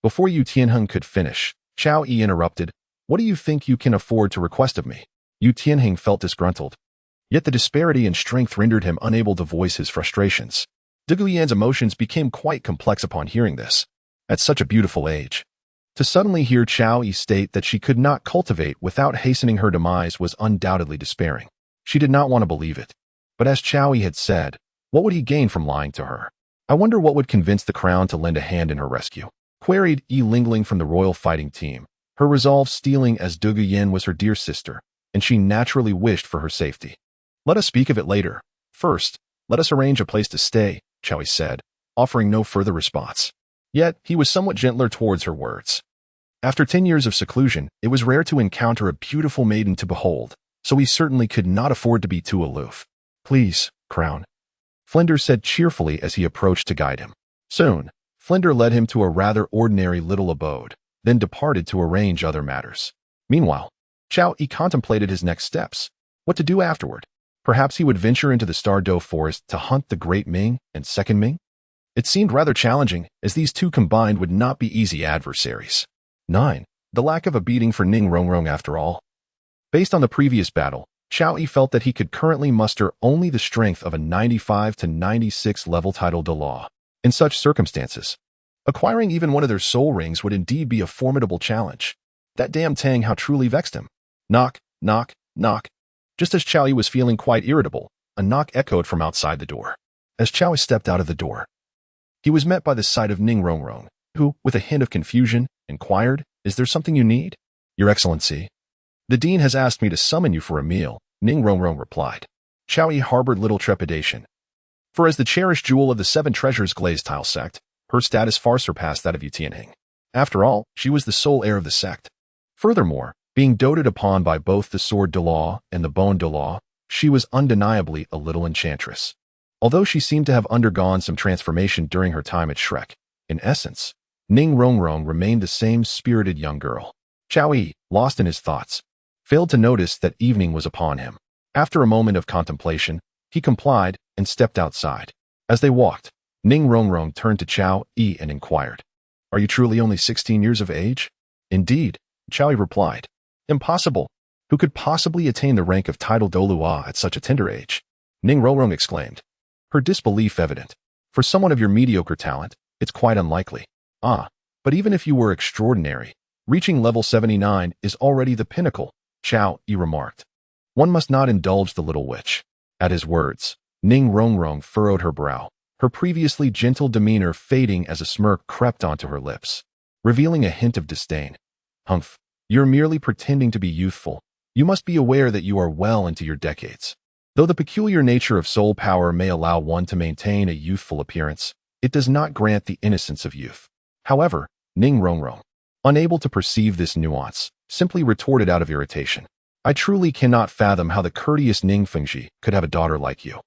Before Yu Tianheng could finish, Qiao Yi interrupted, "What do you think you can afford to request of me?" Yu Tianheng felt disgruntled. Yet the disparity in strength rendered him unable to voice his frustrations. Dugu Yan's emotions became quite complex upon hearing this. At such a beautiful age, to suddenly hear Qiao Yi state that she could not cultivate without hastening her demise was undoubtedly despairing. She did not want to believe it. But as Qiao Yi had said, what would he gain from lying to her? "I wonder what would convince the crown to lend a hand in her rescue?" queried Yi Lingling from the royal fighting team, her resolve steeling as Dugu Yin was her dear sister, and she naturally wished for her safety. "Let us speak of it later. First, let us arrange a place to stay," Qiao Yi said, offering no further response. Yet, he was somewhat gentler towards her words. After 10 years of seclusion, it was rare to encounter a beautiful maiden to behold, so he certainly could not afford to be too aloof. "Please, Crown," Flender said cheerfully as he approached to guide him. Soon, Flender led him to a rather ordinary little abode, then departed to arrange other matters. Meanwhile, Qiao Yi contemplated his next steps. What to do afterward? Perhaps he would venture into the Star Do Forest to hunt the Great Ming and Second Ming? It seemed rather challenging, as these two combined would not be easy adversaries. 9. The lack of a beating for Ning Rongrong after all. Based on the previous battle, Chao Yi felt that he could currently muster only the strength of a 95 to 96 level Title Douluo. In such circumstances, acquiring even one of their soul rings would indeed be a formidable challenge. That damn Tang Hao truly vexed him. Knock, knock, knock. Just as Chao Yi was feeling quite irritable, a knock echoed from outside the door. As Chao Yi stepped out of the door, he was met by the sight of Ning Rongrong, who, with a hint of confusion, inquired, "Is there something you need?" "Your Excellency, the Dean has asked me to summon you for a meal," Ning Rongrong replied. Chao Yi harbored little trepidation, for as the cherished jewel of the Seven Treasures Glazed Tile sect, her status far surpassed that of Yu Tianheng. After all, she was the sole heir of the sect. Furthermore, being doted upon by both the Sword Douluo and the Bone Douluo, she was undeniably a little enchantress. Although she seemed to have undergone some transformation during her time at Shrek, in essence, Ning Rongrong remained the same spirited young girl. Chao Yi, lost in his thoughts, failed to notice that evening was upon him. After a moment of contemplation, he complied and stepped outside. As they walked, Ning Rongrong turned to Chao Yi and inquired, "Are you truly only 16 years of age?" "Indeed," Chao Yi replied. "Impossible. Who could possibly attain the rank of Title Douluo at such a tender age?" Ning Rongrong exclaimed, her disbelief evident. "For someone of your mediocre talent, it's quite unlikely." "Ah, but even if you were extraordinary, reaching level 79 is already the pinnacle," Chao Yi remarked. "One must not indulge the little witch." At his words, Ning Rongrong furrowed her brow, her previously gentle demeanor fading as a smirk crept onto her lips, revealing a hint of disdain. "Humph, you're merely pretending to be youthful. You must be aware that you are well into your decades. Though the peculiar nature of soul power may allow one to maintain a youthful appearance, it does not grant the innocence of youth." However, Ning Rongrong, unable to perceive this nuance, simply retorted out of irritation, "I truly cannot fathom how the courteous Ning Fengji could have a daughter like you,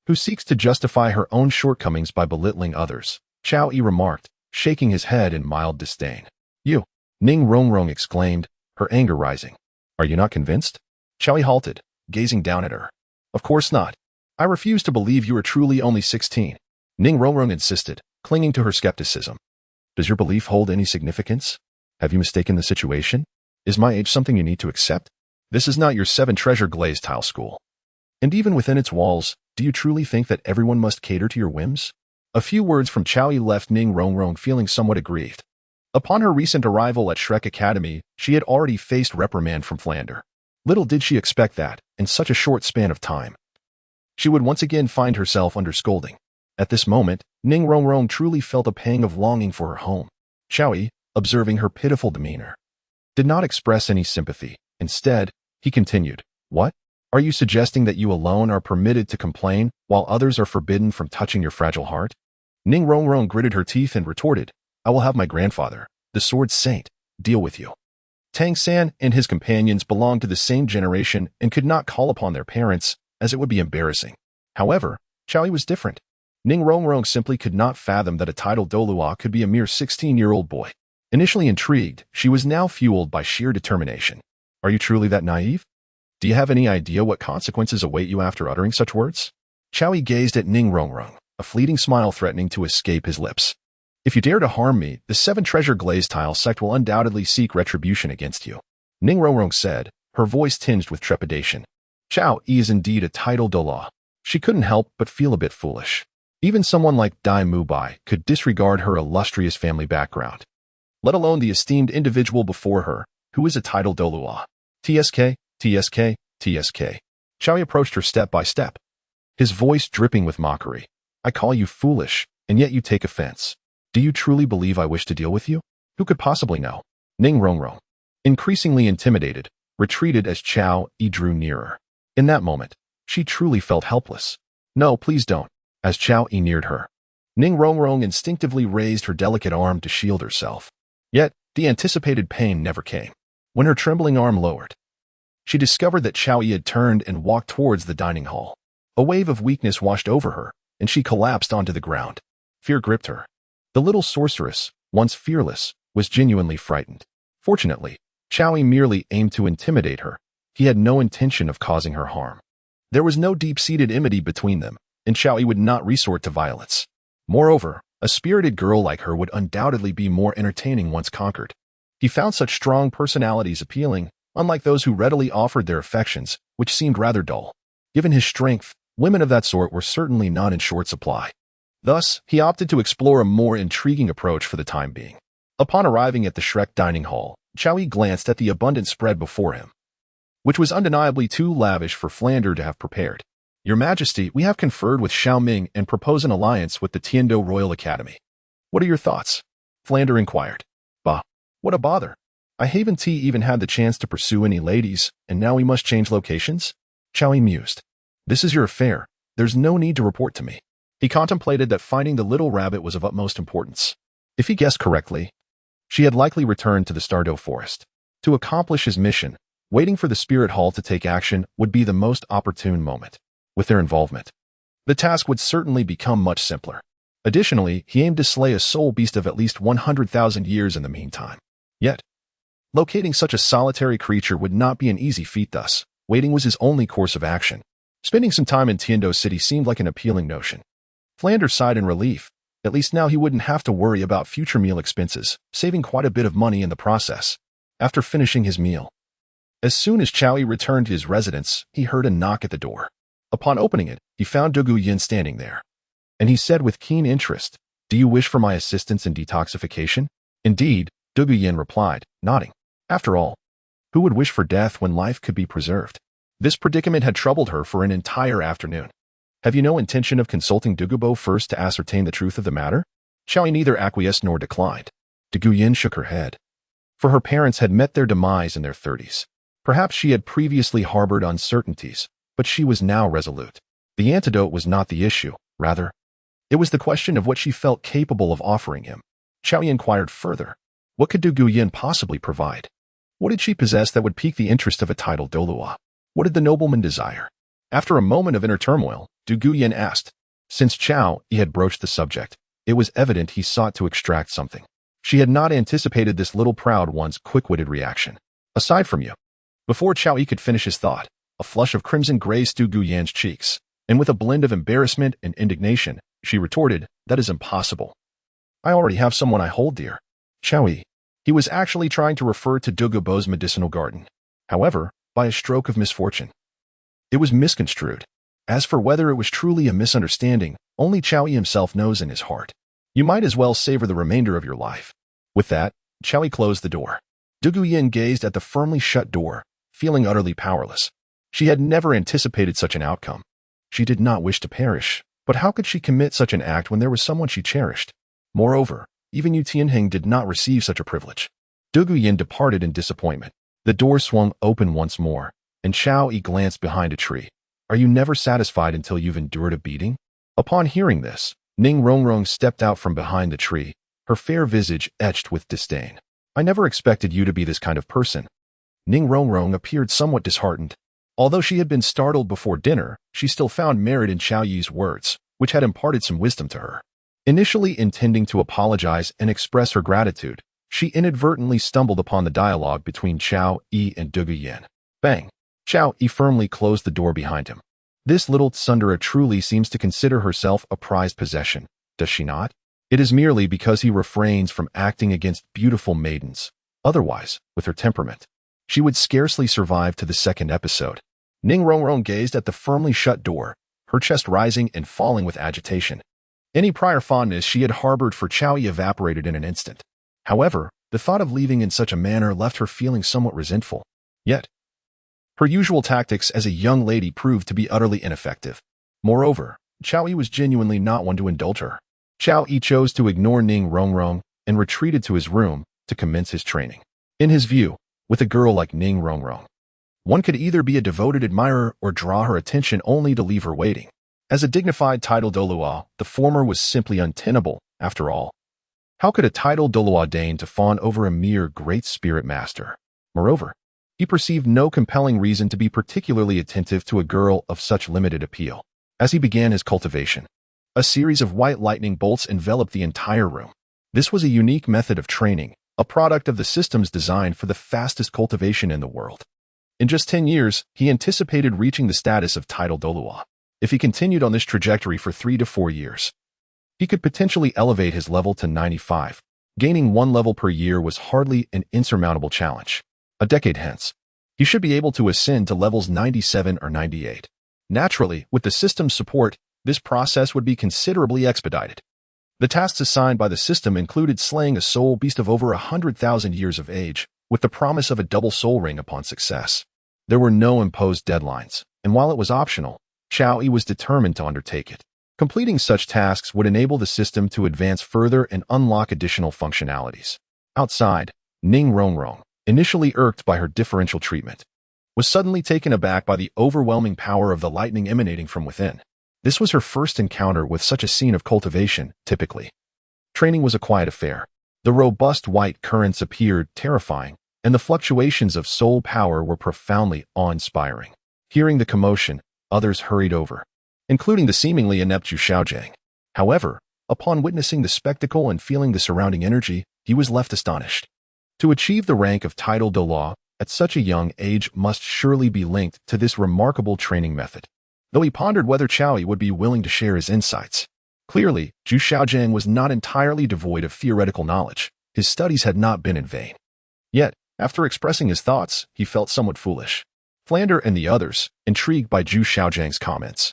who seeks to justify her own shortcomings by belittling others," Chao Yi remarked, shaking his head in mild disdain. "You," Ning Rongrong exclaimed, her anger rising. "Are you not convinced?" Chao Yi halted, gazing down at her. "Of course not. I refuse to believe you are truly only 16. Ning Rongrong insisted, clinging to her skepticism. "Does your belief hold any significance? Have you mistaken the situation? Is my age something you need to accept? This is not your Seven Treasure Glazed Tile school. And even within its walls, do you truly think that everyone must cater to your whims?" A few words from Chao Yi left Ning Rongrong feeling somewhat aggrieved. Upon her recent arrival at Shrek Academy, she had already faced reprimand from Flander. Little did she expect that, in such a short span of time, she would once again find herself under scolding. At this moment, Ning Rongrong truly felt a pang of longing for her home. Chao Yi, observing her pitiful demeanor, did not express any sympathy. Instead, he continued, "What? Are you suggesting that you alone are permitted to complain, while others are forbidden from touching your fragile heart?" Ning Rongrong gritted her teeth and retorted, "I will have my grandfather, the Sword Saint, deal with you." Tang San and his companions belonged to the same generation and could not call upon their parents, as it would be embarrassing. However, Chao Yi was different. Ning Rongrong simply could not fathom that a Title Douluo could be a mere 16-year-old boy. Initially intrigued, she was now fueled by sheer determination. "Are you truly that naive? Do you have any idea what consequences await you after uttering such words?" Chao Yi gazed at Ning Rongrong, a fleeting smile threatening to escape his lips. "If you dare to harm me, the Seven Treasure Glazed Tile sect will undoubtedly seek retribution against you," Ning Rongrong said, her voice tinged with trepidation. Chao Yi is indeed a Title Douluo. She couldn't help but feel a bit foolish. Even someone like Dai Mubai could disregard her illustrious family background, let alone the esteemed individual before her, who is a Title Douluo. "TSK, TSK, TSK. Chao Yi approached her step by step, his voice dripping with mockery. "I call you foolish, and yet you take offense. Do you truly believe I wish to deal with you? Who could possibly know?" Ning Rongrong, increasingly intimidated, retreated as Chao Yi drew nearer. In that moment, she truly felt helpless. "No, please don't." As Chao Yi neared her, Ning Rongrong instinctively raised her delicate arm to shield herself. Yet, the anticipated pain never came. When her trembling arm lowered, she discovered that Chao Yi had turned and walked towards the dining hall. A wave of weakness washed over her, and she collapsed onto the ground. Fear gripped her. The little sorceress, once fearless, was genuinely frightened. Fortunately, Chao Yi merely aimed to intimidate her. He had no intention of causing her harm. There was no deep-seated enmity between them, and Chao Yi would not resort to violence. Moreover, A spirited girl like her would undoubtedly be more entertaining once conquered. He found such strong personalities appealing, unlike those who readily offered their affections, which seemed rather dull. Given his strength, women of that sort were certainly not in short supply. Thus, he opted to explore a more intriguing approach for the time being. Upon arriving at the Shrek dining hall, Chow Yui glanced at the abundant spread before him, which was undeniably too lavish for Flander to have prepared. Your Majesty, we have conferred with Xiao Ming and propose an alliance with the Tiando Royal Academy. What are your thoughts? Flander inquired. Bah, what a bother. I haven't even had the chance to pursue any ladies, and now we must change locations? Chow Yui mused. This is your affair. There's no need to report to me. He contemplated that finding the little rabbit was of utmost importance. If he guessed correctly, she had likely returned to the Stardew Forest. To accomplish his mission, waiting for the Spirit Hall to take action would be the most opportune moment. With their involvement, the task would certainly become much simpler. Additionally, he aimed to slay a soul beast of at least 100,000 years in the meantime. Yet, locating such a solitary creature would not be an easy feat thus. Waiting was his only course of action. Spending some time in Tiando City seemed like an appealing notion. Flander sighed in relief. At least now he wouldn't have to worry about future meal expenses, saving quite a bit of money in the process. After finishing his meal, as soon as Chow Yui returned to his residence, he heard a knock at the door. Upon opening it, he found Dugu standing there. And he said with keen interest, "Do you wish for my assistance in detoxification?" "Indeed," Dugu replied, nodding. After all, who would wish for death when life could be preserved? This predicament had troubled her for an entire afternoon. "Have you no intention of consulting Dugu first to ascertain the truth of the matter?" Chow Yui neither acquiesced nor declined. Dugu shook her head. For her parents had met their demise in their 30s. Perhaps she had previously harbored uncertainties, but she was now resolute. The antidote was not the issue, rather, it was the question of what she felt capable of offering him. Chow Yui inquired further. What could Dugu possibly provide? What did she possess that would pique the interest of a Title Douluo? What did the nobleman desire? After a moment of inner turmoil, Dugu asked. Since Chow Yui had broached the subject, it was evident he sought to extract something. She had not anticipated this little proud one's quick-witted reaction. Aside from you. Before Chow Yui could finish his thought, a flush of crimson graced Dugu cheeks, and with a blend of embarrassment and indignation, she retorted, "That is impossible. I already have someone I hold dear." Chow Yui. He was actually trying to refer to Dugu's medicinal garden. However, by a stroke of misfortune, it was misconstrued. As for whether it was truly a misunderstanding, only Chow Yui himself knows in his heart. You might as well savor the remainder of your life. With that, Chow Yui closed the door. Dugu gazed at the firmly shut door, feeling utterly powerless. She had never anticipated such an outcome. She did not wish to perish, but how could she commit such an act when there was someone she cherished? Moreover, even Yu Tianheng did not receive such a privilege. Dugu departed in disappointment. The door swung open once more, and Chow Yui glanced behind a tree. Are you never satisfied until you've endured a beating? Upon hearing this, Ning Rongrong stepped out from behind the tree, her fair visage etched with disdain. I never expected you to be this kind of person. Ning Rongrong appeared somewhat disheartened. Although she had been startled before dinner, she still found merit in Chow Yui's words, which had imparted some wisdom to her. Initially intending to apologize and express her gratitude, she inadvertently stumbled upon the dialogue between Chow Yui and Dugu. Bang! Chow Yui firmly closed the door behind him. This little tsundere truly seems to consider herself a prized possession, does she not? It is merely because he refrains from acting against beautiful maidens. Otherwise, with her temperament, she would scarcely survive to the second episode. Ning Rongrong gazed at the firmly shut door, her chest rising and falling with agitation. Any prior fondness she had harbored for Chow Yui evaporated in an instant. However, the thought of leaving in such a manner left her feeling somewhat resentful. Yet, her usual tactics as a young lady proved to be utterly ineffective. Moreover, Chow Yui was genuinely not one to indulge her. Chow Yui chose to ignore Ning Rongrong and retreated to his room to commence his training. In his view, with a girl like Ning Rongrong, one could either be a devoted admirer or draw her attention only to leave her waiting. As a dignified Title Douluo, the former was simply untenable, after all. How could a Title Douluo deign to fawn over a mere great spirit master? Moreover, he perceived no compelling reason to be particularly attentive to a girl of such limited appeal. As he began his cultivation, a series of white lightning bolts enveloped the entire room. This was a unique method of training, a product of the systems designed for the fastest cultivation in the world. In just 10 years, he anticipated reaching the status of Title Douluo. If he continued on this trajectory for 3 to 4 years, He could potentially elevate his level to 95. Gaining 1 level per year was hardly an insurmountable challenge. A decade hence, he should be able to ascend to levels 97 or 98. Naturally, with the system's support, this process would be considerably expedited. The tasks assigned by the system included slaying a soul beast of over 100,000 years of age, with the promise of a double soul ring upon success. There were no imposed deadlines, and while it was optional, Chao Yi was determined to undertake it. Completing such tasks would enable the system to advance further and unlock additional functionalities. Outside, Ning Rongrong, initially irked by her differential treatment, was suddenly taken aback by the overwhelming power of the lightning emanating from within. This was her first encounter with such a scene of cultivation, typically. Training was a quiet affair. The robust white currents appeared terrifying, and the fluctuations of soul power were profoundly awe-inspiring. Hearing the commotion, others hurried over, including the seemingly inept Zhu Xiaojing. However, upon witnessing the spectacle and feeling the surrounding energy, he was left astonished. To achieve the rank of Title Douluo at such a young age must surely be linked to this remarkable training method. Though he pondered whether Chao Yi would be willing to share his insights. Clearly, Zhu Xiaojing was not entirely devoid of theoretical knowledge. His studies had not been in vain. Yet, after expressing his thoughts, he felt somewhat foolish. Flander and the others, intrigued by Zhu Xiaojing's comments,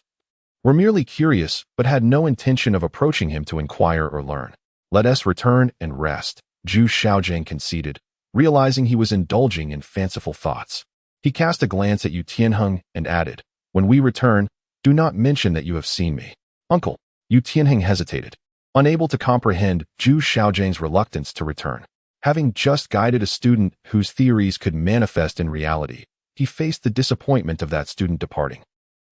were merely curious but had no intention of approaching him to inquire or learn. Let us return and rest, Zhu Xiaojing conceded, realizing he was indulging in fanciful thoughts. He cast a glance at Yu Tianheng and added, when we return, do not mention that you have seen me. Uncle, Yu Tianheng hesitated, unable to comprehend Zhu Xiaojing's reluctance to return. Having just guided a student whose theories could manifest in reality, he faced the disappointment of that student departing,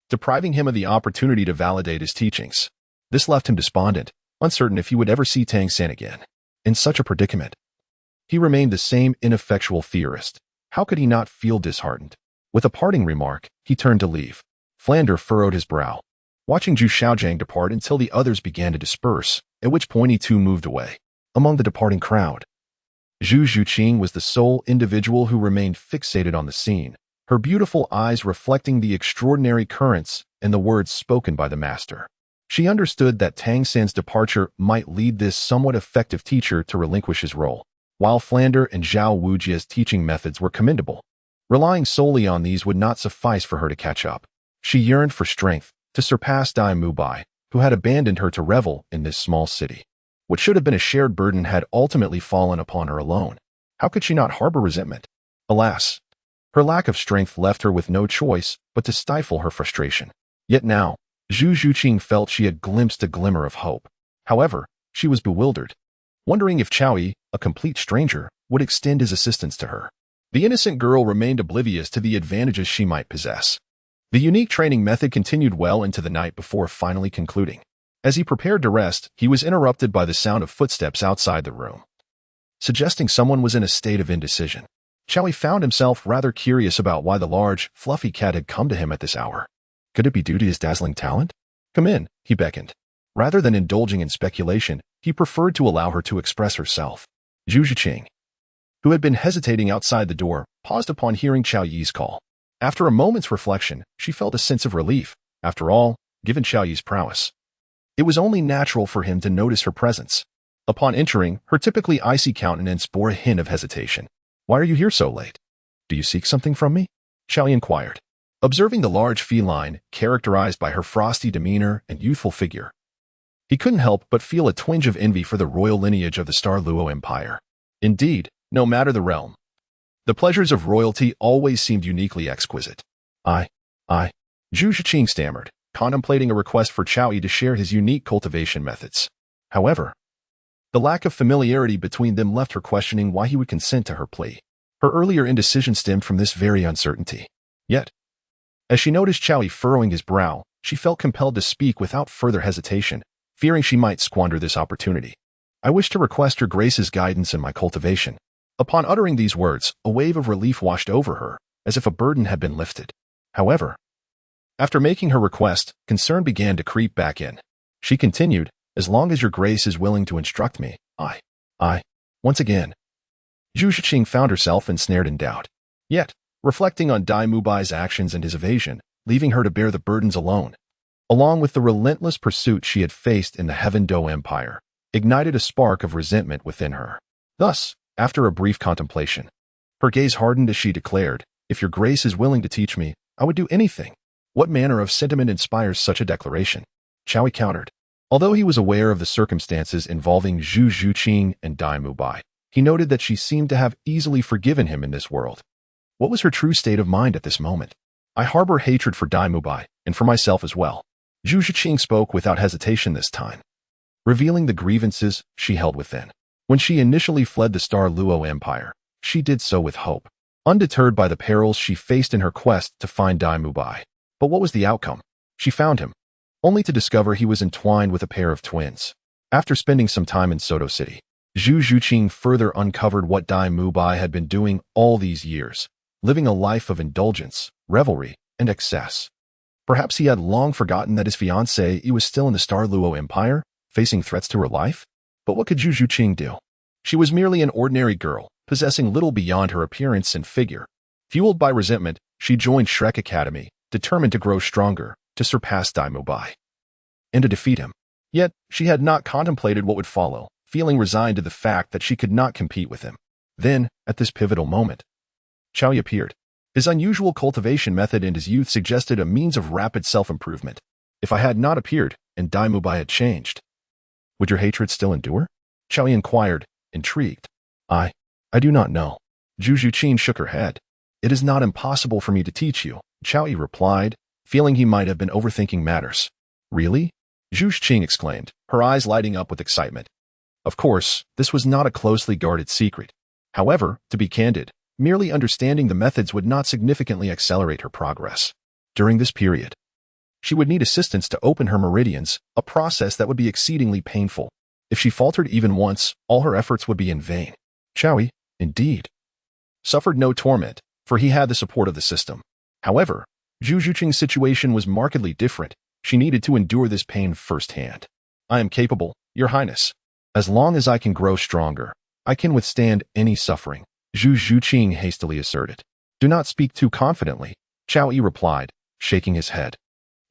depriving him of the opportunity to validate his teachings. This left him despondent, uncertain if he would ever see Tang San again. In such a predicament, he remained the same ineffectual theorist. How could he not feel disheartened? With a parting remark, he turned to leave. Flander furrowed his brow, watching Zhu Xiaojing depart until the others began to disperse, at which point he too moved away. Among the departing crowd, Zhuqing was the sole individual who remained fixated on the scene, her beautiful eyes reflecting the extraordinary currents and the words spoken by the master. She understood that Tang San's departure might lead this somewhat effective teacher to relinquish his role. While Flander and Zhao Wujia's teaching methods were commendable, relying solely on these would not suffice for her to catch up. She yearned for strength to surpass Dai Mubai, who had abandoned her to revel in this small city. What should have been a shared burden had ultimately fallen upon her alone. How could she not harbor resentment? Alas, her lack of strength left her with no choice but to stifle her frustration. Yet now, Zhuqing felt she had glimpsed a glimmer of hope. However, she was bewildered, wondering if Chao Yi, a complete stranger, would extend his assistance to her. The innocent girl remained oblivious to the advantages she might possess. The unique training method continued well into the night before finally concluding. As he prepared to rest, he was interrupted by the sound of footsteps outside the room, suggesting someone was in a state of indecision. Chao Yi found himself rather curious about why the large, fluffy cat had come to him at this hour. Could it be due to his dazzling talent? Come in, he beckoned. Rather than indulging in speculation, he preferred to allow her to express herself. Zhuqing, who had been hesitating outside the door, paused upon hearing Chao Yi's call. After a moment's reflection, she felt a sense of relief. After all, given Chao Yi's prowess, it was only natural for him to notice her presence. Upon entering, her typically icy countenance bore a hint of hesitation. Why are you here so late? Do you seek something from me? Chao Yi inquired, observing the large feline, characterized by her frosty demeanor and youthful figure. He couldn't help but feel a twinge of envy for the royal lineage of the Star Luo Empire. Indeed, no matter the realm, the pleasures of royalty always seemed uniquely exquisite. Zhuqing stammered, contemplating a request for Chao Yi to share his unique cultivation methods. However, the lack of familiarity between them left her questioning why he would consent to her plea. Her earlier indecision stemmed from this very uncertainty. Yet, as she noticed Chao Yi furrowing his brow, she felt compelled to speak without further hesitation, fearing she might squander this opportunity. I wish to request Her Grace's guidance in my cultivation. Upon uttering these words, a wave of relief washed over her, as if a burden had been lifted. However, after making her request, concern began to creep back in. She continued, as long as your grace is willing to instruct me, Once again, Zhuqing found herself ensnared in doubt. Yet, reflecting on Dai Mubai's actions and his evasion, leaving her to bear the burdens alone, along with the relentless pursuit she had faced in the Heaven Do Empire, ignited a spark of resentment within her. Thus, after a brief contemplation, her gaze hardened as she declared, "If your grace is willing to teach me, I would do anything." What manner of sentiment inspires such a declaration? Qiaoyi countered. Although he was aware of the circumstances involving Zhuqing and Dai Mubai, he noted that she seemed to have easily forgiven him in this world. What was her true state of mind at this moment? "I harbor hatred for Dai Mubai, and for myself as well." Zhuqing spoke without hesitation this time, revealing the grievances she held within. When she initially fled the Star Luo Empire, she did so with hope, undeterred by the perils she faced in her quest to find Dai Mubai. But what was the outcome? She found him, only to discover he was entwined with a pair of twins. After spending some time in Soto City, Zhuqing further uncovered what Dai Mubai had been doing all these years, living a life of indulgence, revelry, and excess. Perhaps he had long forgotten that his fiancée was still in the Star Luo Empire, facing threats to her life? But what could Zhuqing do? She was merely an ordinary girl, possessing little beyond her appearance and figure. Fueled by resentment, she joined Shrek Academy, determined to grow stronger, to surpass Dai Mubai, and to defeat him. Yet, she had not contemplated what would follow, feeling resigned to the fact that she could not compete with him. Then, at this pivotal moment, Qiaoyi appeared. His unusual cultivation method in his youth suggested a means of rapid self-improvement. If I had not appeared, and Dai Mubai had changed, would your hatred still endure? Qiaoyi inquired, intrigued. I do not know. Zhuqing shook her head. It is not impossible for me to teach you, Qiaoyi replied, feeling he might have been overthinking matters. Really? Zhuqing exclaimed, her eyes lighting up with excitement. Of course, this was not a closely guarded secret. However, to be candid, merely understanding the methods would not significantly accelerate her progress. During this period, she would need assistance to open her meridians, a process that would be exceedingly painful. If she faltered even once, all her efforts would be in vain. Qiaoyi, indeed, suffered no torment, for he had the support of the system. However, Zhuqing's situation was markedly different. She needed to endure this pain firsthand. I am capable, Your Highness. As long as I can grow stronger, I can withstand any suffering, Zhuqing hastily asserted. Do not speak too confidently, Qiaoyi replied, shaking his head.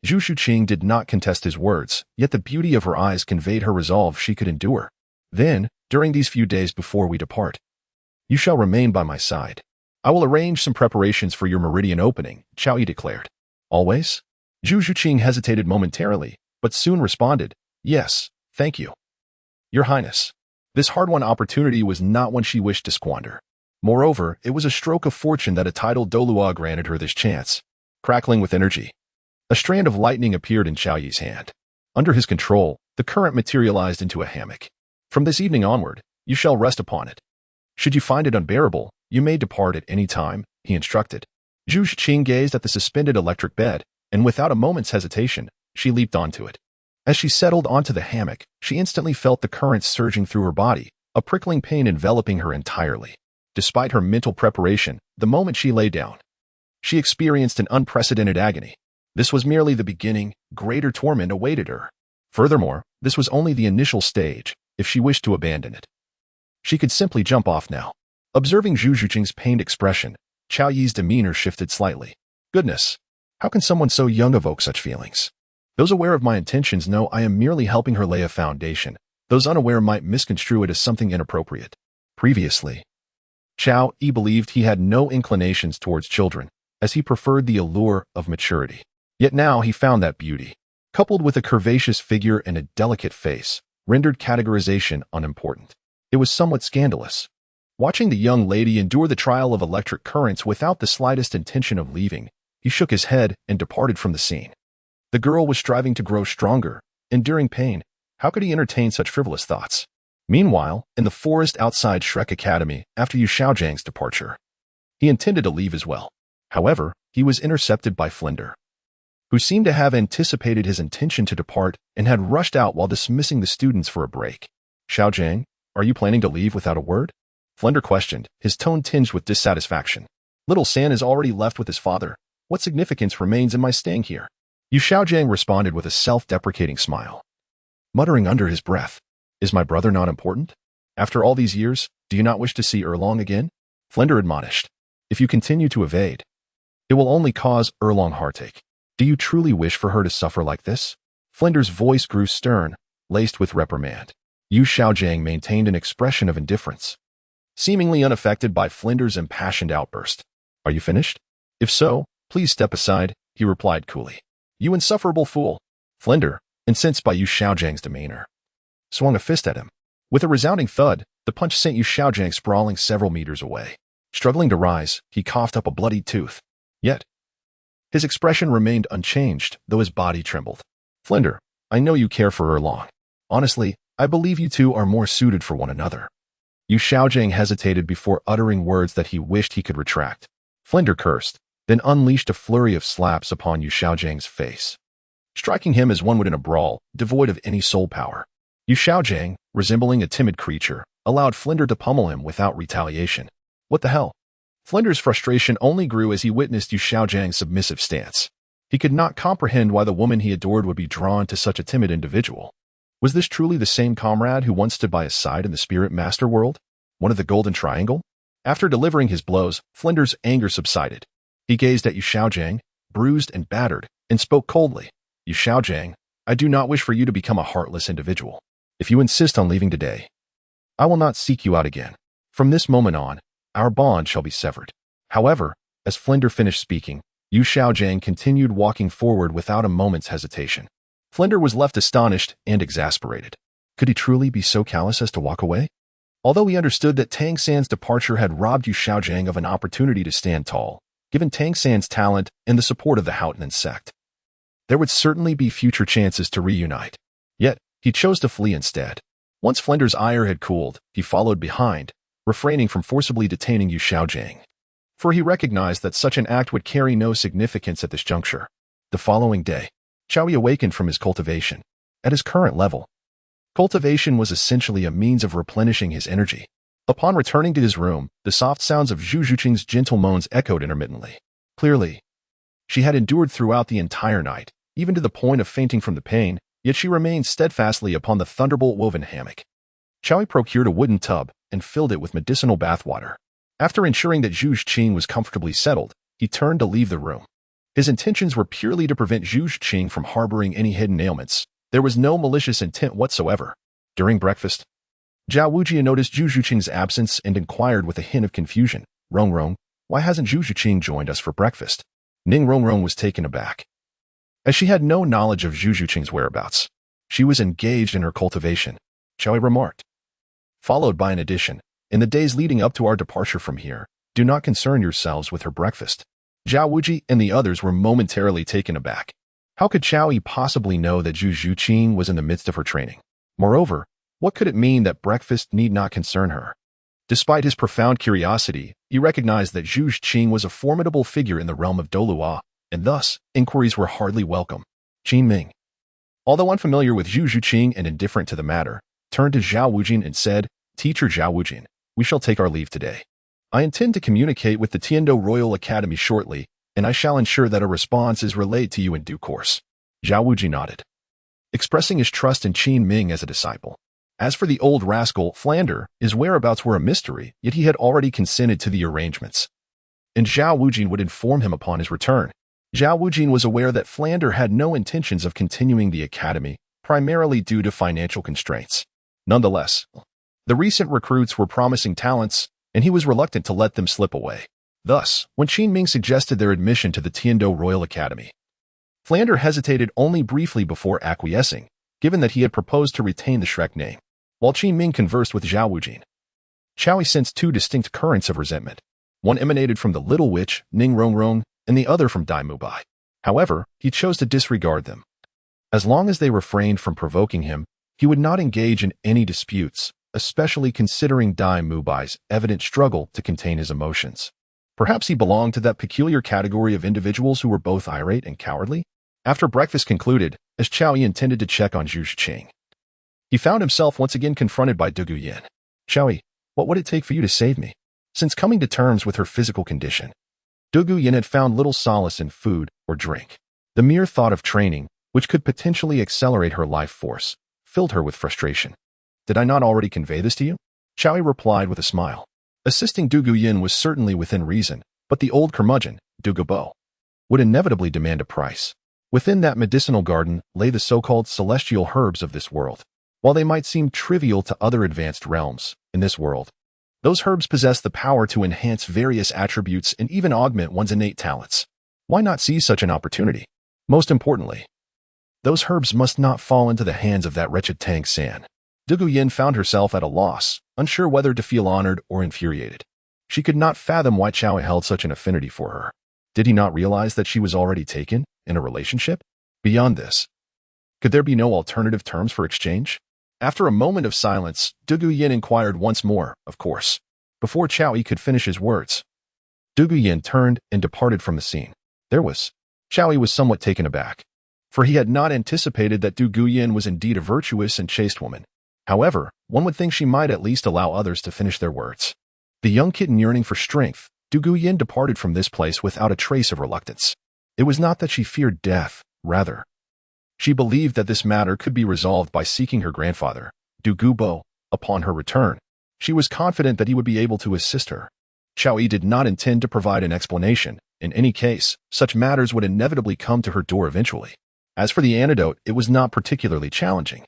Zhuqing did not contest his words, yet the beauty of her eyes conveyed her resolve she could endure. Then, during these few days before we depart, you shall remain by my side. I will arrange some preparations for your meridian opening, Qiaoyi declared. Always? Zhuqing hesitated momentarily, but soon responded, yes, thank you. Your Highness. This hard-won opportunity was not one she wished to squander. Moreover, it was a stroke of fortune that a Title Douluo granted her this chance. Crackling with energy, a strand of lightning appeared in Qiaoyi's hand. Under his control, the current materialized into a hammock. From this evening onward, you shall rest upon it. Should you find it unbearable, you may depart at any time, he instructed. Zhuqing gazed at the suspended electric bed, and without a moment's hesitation, she leaped onto it. As she settled onto the hammock, she instantly felt the currents surging through her body, a prickling pain enveloping her entirely. Despite her mental preparation, the moment she lay down, she experienced an unprecedented agony. This was merely the beginning, greater torment awaited her. Furthermore, this was only the initial stage. If she wished to abandon it, she could simply jump off now. Observing Zhuqing's pained expression, Qiaoyi's demeanor shifted slightly. Goodness, how can someone so young evoke such feelings? Those aware of my intentions know I am merely helping her lay a foundation. Those unaware might misconstrue it as something inappropriate. Previously, Qiaoyi believed he had no inclinations towards children, as he preferred the allure of maturity. Yet now he found that beauty, coupled with a curvaceous figure and a delicate face, rendered categorization unimportant. It was somewhat scandalous. Watching the young lady endure the trial of electric currents without the slightest intention of leaving, he shook his head and departed from the scene. The girl was striving to grow stronger, enduring pain. How could he entertain such frivolous thoughts? Meanwhile, in the forest outside Shrek Academy, after Yu Xiaojiang's departure, he intended to leave as well. However, he was intercepted by Flinder, who seemed to have anticipated his intention to depart and had rushed out while dismissing the students for a break. Xiaojiang, are you planning to leave without a word? Flinder questioned, his tone tinged with dissatisfaction. Little San is already left with his father. What significance remains in my staying here? Yu Xiaojiang responded with a self-deprecating smile, muttering under his breath, is my brother not important? After all these years, do you not wish to see Erlong again? Flinder admonished, if you continue to evade, it will only cause Erlong heartache. Do you truly wish for her to suffer like this? Flinder's voice grew stern, laced with reprimand. Yu Xiaojiang maintained an expression of indifference, seemingly unaffected by Flinder's impassioned outburst. Are you finished? If so, please step aside, he replied coolly. You insufferable fool. Flinder, incensed by Yu Xiaojiang's demeanor, swung a fist at him. With a resounding thud, the punch sent Yu Xiaojiang sprawling several meters away. Struggling to rise, he coughed up a bloody tooth. Yet, his expression remained unchanged, though his body trembled. Flinder, I know you care for her long. Honestly, I believe you two are more suited for one another. Yu Xiaojiang hesitated before uttering words that he wished he could retract. Flinder cursed, then unleashed a flurry of slaps upon Yu Xiaojiang's face, striking him as one would in a brawl, devoid of any soul power. Yu Xiaojiang, resembling a timid creature, allowed Flinder to pummel him without retaliation. What the hell? Flinder's frustration only grew as he witnessed Yu Xiaojiang's submissive stance. He could not comprehend why the woman he adored would be drawn to such a timid individual. Was this truly the same comrade who once stood by his side in the Spirit Master world? One of the Golden Triangle? After delivering his blows, Flinder's anger subsided. He gazed at Yu Xiaojiang, bruised and battered, and spoke coldly. Yu Xiaojiang, I do not wish for you to become a heartless individual. If you insist on leaving today, I will not seek you out again. From this moment on, our bond shall be severed. However, as Flinder finished speaking, Yu Xiaojiang continued walking forward without a moment's hesitation. Flinder was left astonished and exasperated. Could he truly be so callous as to walk away? Although he understood that Tang San's departure had robbed Yu Xiaojiang of an opportunity to stand tall, given Tang San's talent and the support of the Haotian sect, there would certainly be future chances to reunite. Yet, he chose to flee instead. Once Flinder's ire had cooled, he followed behind, refraining from forcibly detaining Yu Xiaojiang, for he recognized that such an act would carry no significance at this juncture. The following day, Xiaoyi awakened from his cultivation. At his current level, cultivation was essentially a means of replenishing his energy. Upon returning to his room, the soft sounds of Zhuqing's gentle moans echoed intermittently. Clearly, she had endured throughout the entire night, even to the point of fainting from the pain, yet she remained steadfastly upon the thunderbolt-woven hammock. Xiaoyi procured a wooden tub and filled it with medicinal bathwater. After ensuring that Zhuqing was comfortably settled, he turned to leave the room. His intentions were purely to prevent Zhuqing from harboring any hidden ailments. There was no malicious intent whatsoever. During breakfast, Zhao Wujie noticed Zhuqing's absence and inquired with a hint of confusion. Rongrong, why hasn't Zhuqing joined us for breakfast? Ning Rongrong was taken aback, as she had no knowledge of Zhuqing's whereabouts. She was engaged in her cultivation, Xiaoyi remarked, followed by an addition. In the days leading up to our departure from here, do not concern yourselves with her breakfast. Zhao Wujie and the others were momentarily taken aback. How could Xiaoyi possibly know that Zhuqing was in the midst of her training? Moreover, what could it mean that breakfast need not concern her? Despite his profound curiosity, he recognized that Zhuqing was a formidable figure in the realm of Douluo, and thus, inquiries were hardly welcome. Qin Ming, although unfamiliar with Zhuqing and indifferent to the matter, turned to Zhao Wujin and said, Teacher Zhao Wujin, we shall take our leave today. I intend to communicate with the Tiando Royal Academy shortly, and I shall ensure that a response is relayed to you in due course. Zhao Wujin nodded, expressing his trust in Qin Ming as a disciple. As for the old rascal, Flinder, his whereabouts were a mystery, yet he had already consented to the arrangements, and Zhao Wujin would inform him upon his return. Zhao Wujin was aware that Flinder had no intentions of continuing the academy, primarily due to financial constraints. Nonetheless, the recent recruits were promising talents, and he was reluctant to let them slip away. Thus, when Qin Ming suggested their admission to the Tiando Royal Academy, Flinder hesitated only briefly before acquiescing, given that he had proposed to retain the Shrek name. While Qin Ming conversed with Zhao Wujin, Xiaoyi sensed two distinct currents of resentment. One emanated from the little witch, Ning Rongrong, and the other from Dai Mubai. However, he chose to disregard them. As long as they refrained from provoking him, he would not engage in any disputes, especially considering Dai Mubai's evident struggle to contain his emotions. Perhaps he belonged to that peculiar category of individuals who were both irate and cowardly? After breakfast concluded, as Xiaoyi intended to check on Zhuqing, he found himself once again confronted by Dugu Yin. Xiaoyi, what would it take for you to save me? Since coming to terms with her physical condition, Dugu Yin had found little solace in food or drink. The mere thought of training, which could potentially accelerate her life force, filled her with frustration. Did I not already convey this to you? Xiaoyi replied with a smile. Assisting Dugu Yin was certainly within reason, but the old curmudgeon, Dugu Bo, would inevitably demand a price. Within that medicinal garden lay the so-called celestial herbs of this world. While they might seem trivial to other advanced realms in this world, those herbs possess the power to enhance various attributes and even augment one's innate talents. Why not seize such an opportunity? Most importantly, those herbs must not fall into the hands of that wretched Tang San. Dugu Yin found herself at a loss, unsure whether to feel honored or infuriated. She could not fathom why Chao held such an affinity for her. Did he not realize that she was already taken in a relationship? Beyond this, could there be no alternative terms for exchange? After a moment of silence, Dugu Yin inquired once more, of course. Before Chao could finish his words, Dugu Yin turned and departed from the scene. Chao was somewhat taken aback, for he had not anticipated that Dugu Yin was indeed a virtuous and chaste woman. However, one would think she might at least allow others to finish their words. The young kitten yearning for strength, Dugu Yin departed from this place without a trace of reluctance. It was not that she feared death, rather, she believed that this matter could be resolved by seeking her grandfather, Dugu Bo. Upon her return, she was confident that he would be able to assist her. Chao did not intend to provide an explanation. In any case, such matters would inevitably come to her door eventually. As for the antidote, it was not particularly challenging.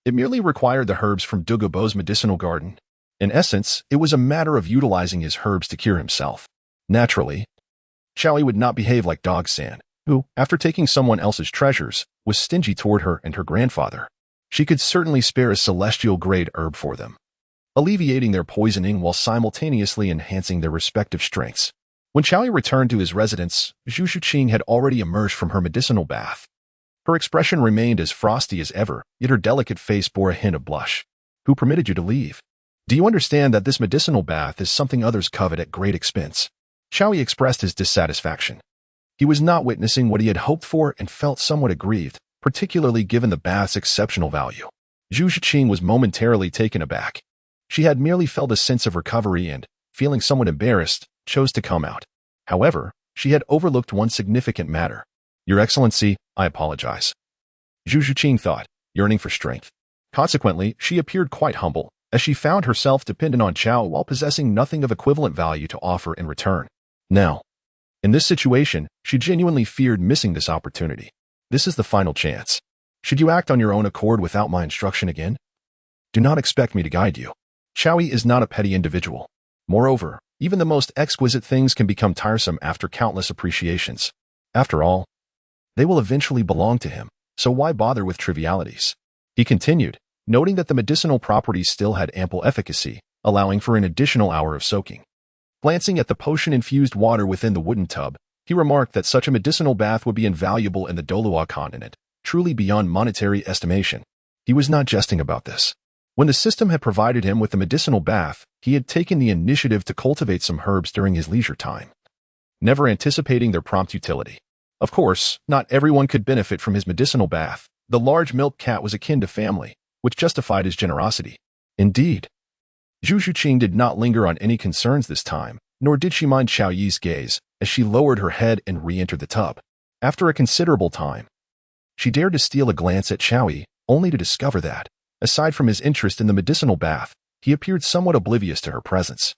It merely required the herbs from Dugu Bo's medicinal garden. In essence, it was a matter of utilizing his herbs to cure himself. Naturally, Chao would not behave like Dog San, who, after taking someone else's treasures, was stingy toward her and her grandfather. She could certainly spare a celestial-grade herb for them, alleviating their poisoning while simultaneously enhancing their respective strengths. When Chao returned to his residence, Zhuqing had already emerged from her medicinal bath. Her expression remained as frosty as ever, yet her delicate face bore a hint of blush. Who permitted you to leave? Do you understand that this medicinal bath is something others covet at great expense? Chao expressed his dissatisfaction. He was not witnessing what he had hoped for and felt somewhat aggrieved, particularly given the bath's exceptional value. Zhuqing was momentarily taken aback. She had merely felt a sense of recovery and, feeling somewhat embarrassed, chose to come out. However, she had overlooked one significant matter. Your Excellency, I apologize. Zhuqing thought, yearning for strength. Consequently, she appeared quite humble, as she found herself dependent on Chao while possessing nothing of equivalent value to offer in return. Now, in this situation, she genuinely feared missing this opportunity. This is the final chance. Should you act on your own accord without my instruction again? Do not expect me to guide you. Chao is not a petty individual. Moreover, even the most exquisite things can become tiresome after countless appreciations. After all, they will eventually belong to him, so why bother with trivialities? He continued, noting that the medicinal properties still had ample efficacy, allowing for an additional hour of soaking. Glancing at the potion-infused water within the wooden tub, he remarked that such a medicinal bath would be invaluable in the Douluo Continent, truly beyond monetary estimation. He was not jesting about this. When the system had provided him with the medicinal bath, he had taken the initiative to cultivate some herbs during his leisure time, never anticipating their prompt utility. Of course, not everyone could benefit from his medicinal bath. The large milk cat was akin to family, which justified his generosity. Indeed, Zhuqing did not linger on any concerns this time, nor did she mind Chao Yi's gaze as she lowered her head and re-entered the tub. After a considerable time, she dared to steal a glance at Chao Yi, only to discover that, aside from his interest in the medicinal bath, he appeared somewhat oblivious to her presence.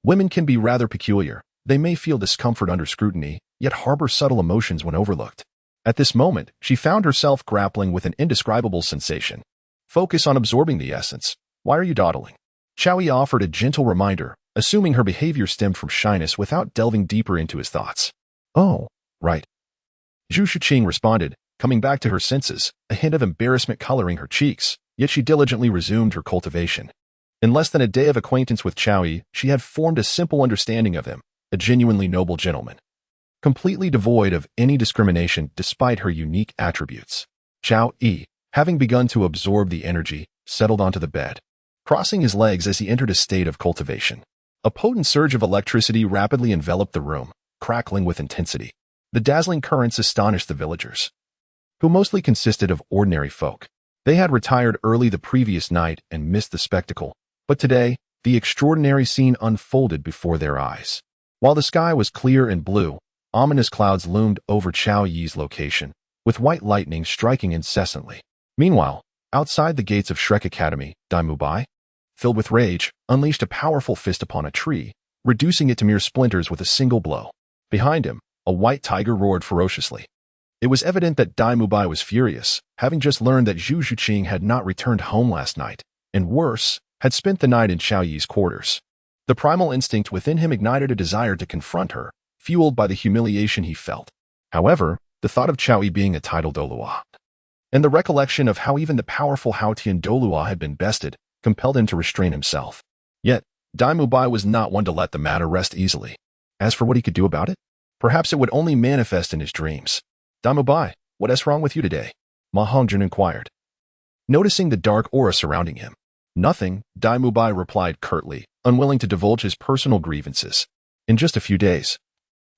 Women can be rather peculiar. They may feel discomfort under scrutiny, yet harbor subtle emotions when overlooked. At this moment, she found herself grappling with an indescribable sensation. Focus on absorbing the essence. Why are you dawdling? Chao Yi offered a gentle reminder, assuming her behavior stemmed from shyness without delving deeper into his thoughts. Oh, right. Zhuqing responded, coming back to her senses, a hint of embarrassment coloring her cheeks, yet she diligently resumed her cultivation. In less than a day of acquaintance with Chao Yi, she had formed a simple understanding of him, a genuinely noble gentleman, completely devoid of any discrimination despite her unique attributes. Chao Yi, having begun to absorb the energy, settled onto the bed, crossing his legs as he entered a state of cultivation. A potent surge of electricity rapidly enveloped the room, crackling with intensity. The dazzling currents astonished the villagers, who mostly consisted of ordinary folk. They had retired early the previous night and missed the spectacle, but today, the extraordinary scene unfolded before their eyes. While the sky was clear and blue, ominous clouds loomed over Chao Yi's location, with white lightning striking incessantly. Meanwhile, outside the gates of Shrek Academy, Daimubai, filled with rage, unleashed a powerful fist upon a tree, reducing it to mere splinters with a single blow. Behind him, a white tiger roared ferociously. It was evident that Dai Mubai was furious, having just learned that Zhuqing had not returned home last night, and worse, had spent the night in Xiao Yi's quarters. The primal instinct within him ignited a desire to confront her, fueled by the humiliation he felt. However, the thought of Xiao Yi being a Title Douluo, and the recollection of how even the powerful Haotian Douluo had been bested, compelled him to restrain himself. Yet, Dai Mubai was not one to let the matter rest easily. As for what he could do about it, perhaps it would only manifest in his dreams. Dai Mubai, what is wrong with you today? Ma Hongjun inquired, noticing the dark aura surrounding him. Nothing, Dai Mubai replied curtly, unwilling to divulge his personal grievances. In just a few days,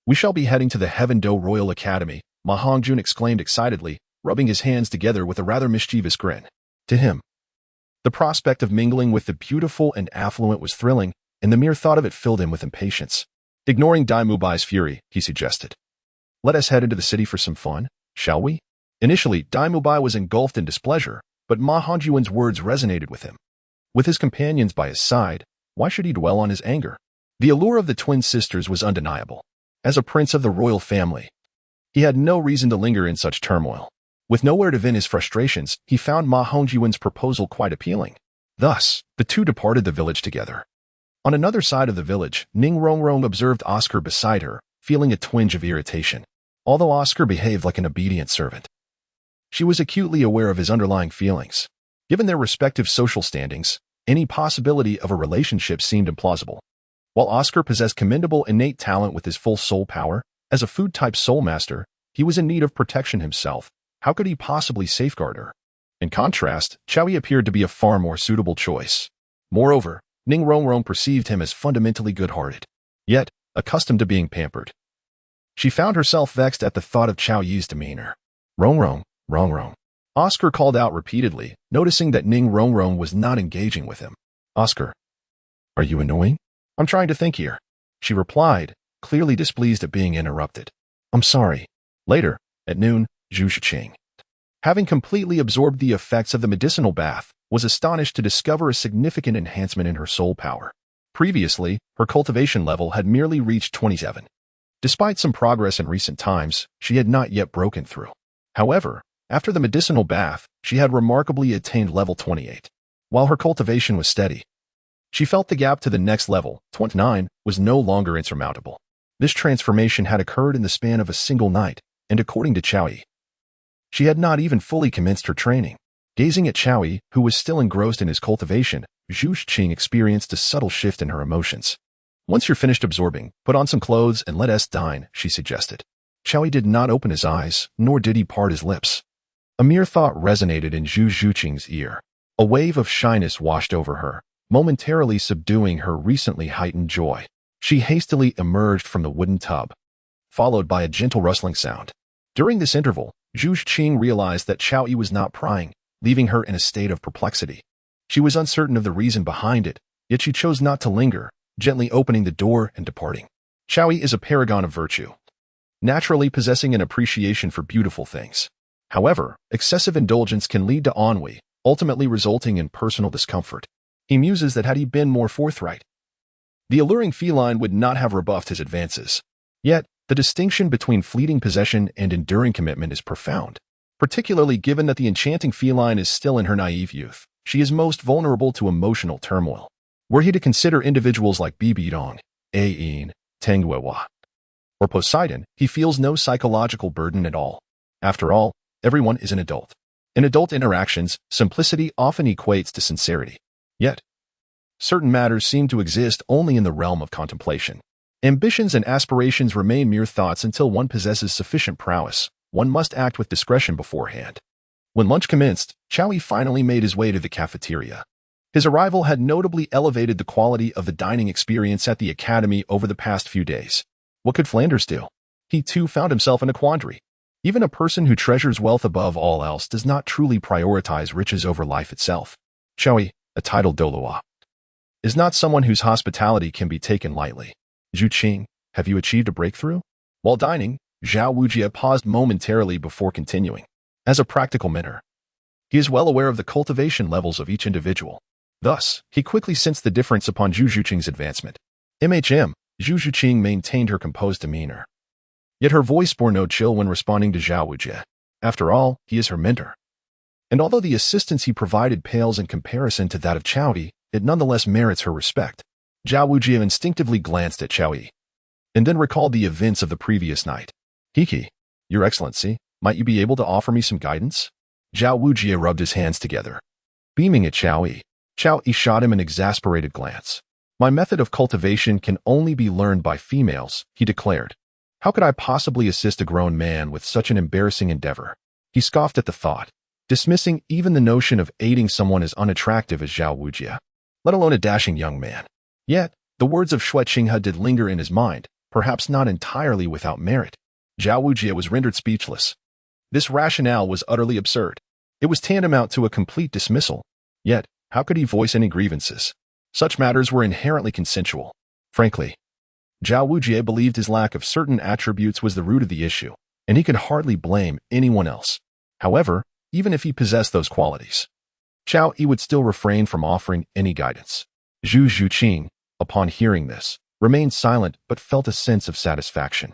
we shall be heading to the Heaven Do Royal Academy, Ma Hongjun exclaimed excitedly, rubbing his hands together with a rather mischievous grin. To him, the prospect of mingling with the beautiful and affluent was thrilling, and the mere thought of it filled him with impatience. Ignoring Dai Mubai's fury, he suggested, "Let us head into the city for some fun, shall we?" Initially, Dai Mubai was engulfed in displeasure, but Ma Hongjun's words resonated with him. With his companions by his side, why should he dwell on his anger? The allure of the twin sisters was undeniable. As a prince of the royal family, he had no reason to linger in such turmoil. With nowhere to vent his frustrations, he found Ma Hongjun's proposal quite appealing. Thus, the two departed the village together. On another side of the village, Ning Rongrong observed Oscar beside her, feeling a twinge of irritation. Although Oscar behaved like an obedient servant, she was acutely aware of his underlying feelings. Given their respective social standings, any possibility of a relationship seemed implausible. While Oscar possessed commendable innate talent with his full soul power, as a food-type soul master, he was in need of protection himself. How could he possibly safeguard her? In contrast, Xiao Yi appeared to be a far more suitable choice. Moreover, Ning Rongrong perceived him as fundamentally good-hearted, yet accustomed to being pampered. She found herself vexed at the thought of Xiao Yi's demeanor. Rongrong, Rongrong. Oscar called out repeatedly, noticing that Ning Rongrong was not engaging with him. Oscar, are you annoying? I'm trying to think here, she replied, clearly displeased at being interrupted. I'm sorry. Later, at noon, Zhuqing, having completely absorbed the effects of the medicinal bath, was astonished to discover a significant enhancement in her soul power. Previously, her cultivation level had merely reached 27. Despite some progress in recent times, she had not yet broken through. However, after the medicinal bath, she had remarkably attained level 28. While her cultivation was steady, she felt the gap to the next level, 29, was no longer insurmountable. This transformation had occurred in the span of a single night, and according to Xiao Yi, she had not even fully commenced her training. Gazing at Xiao Yi, who was still engrossed in his cultivation, Zhuqing experienced a subtle shift in her emotions. Once you're finished absorbing, put on some clothes and let us dine, she suggested. Xiao Yi did not open his eyes, nor did he part his lips. A mere thought resonated in Zhuqing's ear. A wave of shyness washed over her, momentarily subduing her recently heightened joy. She hastily emerged from the wooden tub, followed by a gentle rustling sound. During this interval, Zhuqing realized that Xiao Yi was not prying, leaving her in a state of perplexity. She was uncertain of the reason behind it, yet she chose not to linger, gently opening the door and departing. Xiao Yi is a paragon of virtue, naturally possessing an appreciation for beautiful things. However, excessive indulgence can lead to ennui, ultimately resulting in personal discomfort. He muses that had he been more forthright, the alluring feline would not have rebuffed his advances. Yet, the distinction between fleeting possession and enduring commitment is profound, particularly given that the enchanting feline is still in her naive youth. She is most vulnerable to emotional turmoil. Were he to consider individuals like Bibidong, Ain, Tangwewa, or Poseidon, he feels no psychological burden at all. After all, everyone is an adult. In adult interactions, simplicity often equates to sincerity. Yet, certain matters seem to exist only in the realm of contemplation. Ambitions and aspirations remain mere thoughts until one possesses sufficient prowess. One must act with discretion beforehand. When lunch commenced, Xiao Yi finally made his way to the cafeteria. His arrival had notably elevated the quality of the dining experience at the academy over the past few days. What could Flanders do? He too found himself in a quandary. Even a person who treasures wealth above all else does not truly prioritize riches over life itself. Xiao Yi, a Title Douluo, is not someone whose hospitality can be taken lightly. Zhuqing, have you achieved a breakthrough? While dining, Zhao Wujia paused momentarily before continuing. As a practical mentor, he is well aware of the cultivation levels of each individual. Thus, he quickly sensed the difference upon Zhuqing's advancement. Zhu Zhuqing maintained her composed demeanor. Yet her voice bore no chill when responding to Zhao Wujie. After all, he is her mentor. And although the assistance he provided pales in comparison to that of Chao Yi, it nonetheless merits her respect. Zhao Wujie instinctively glanced at Chao Yi, and then recalled the events of the previous night. Hiki, Your Excellency, might you be able to offer me some guidance? Zhao Wujie rubbed his hands together. Beaming at Chao Yi shot him an exasperated glance. My method of cultivation can only be learned by females, he declared. How could I possibly assist a grown man with such an embarrassing endeavor? He scoffed at the thought, dismissing even the notion of aiding someone as unattractive as Zhao Wujie, let alone a dashing young man. Yet, the words of Zhuqing did linger in his mind, perhaps not entirely without merit. Zhao Wujie was rendered speechless. This rationale was utterly absurd. It was tantamount to a complete dismissal. Yet, how could he voice any grievances? Such matters were inherently consensual. Frankly, Zhao Wujie believed his lack of certain attributes was the root of the issue, and he could hardly blame anyone else. However, even if he possessed those qualities, Chao Yi would still refrain from offering any guidance. Zhuqing, upon hearing this, remained silent but felt a sense of satisfaction.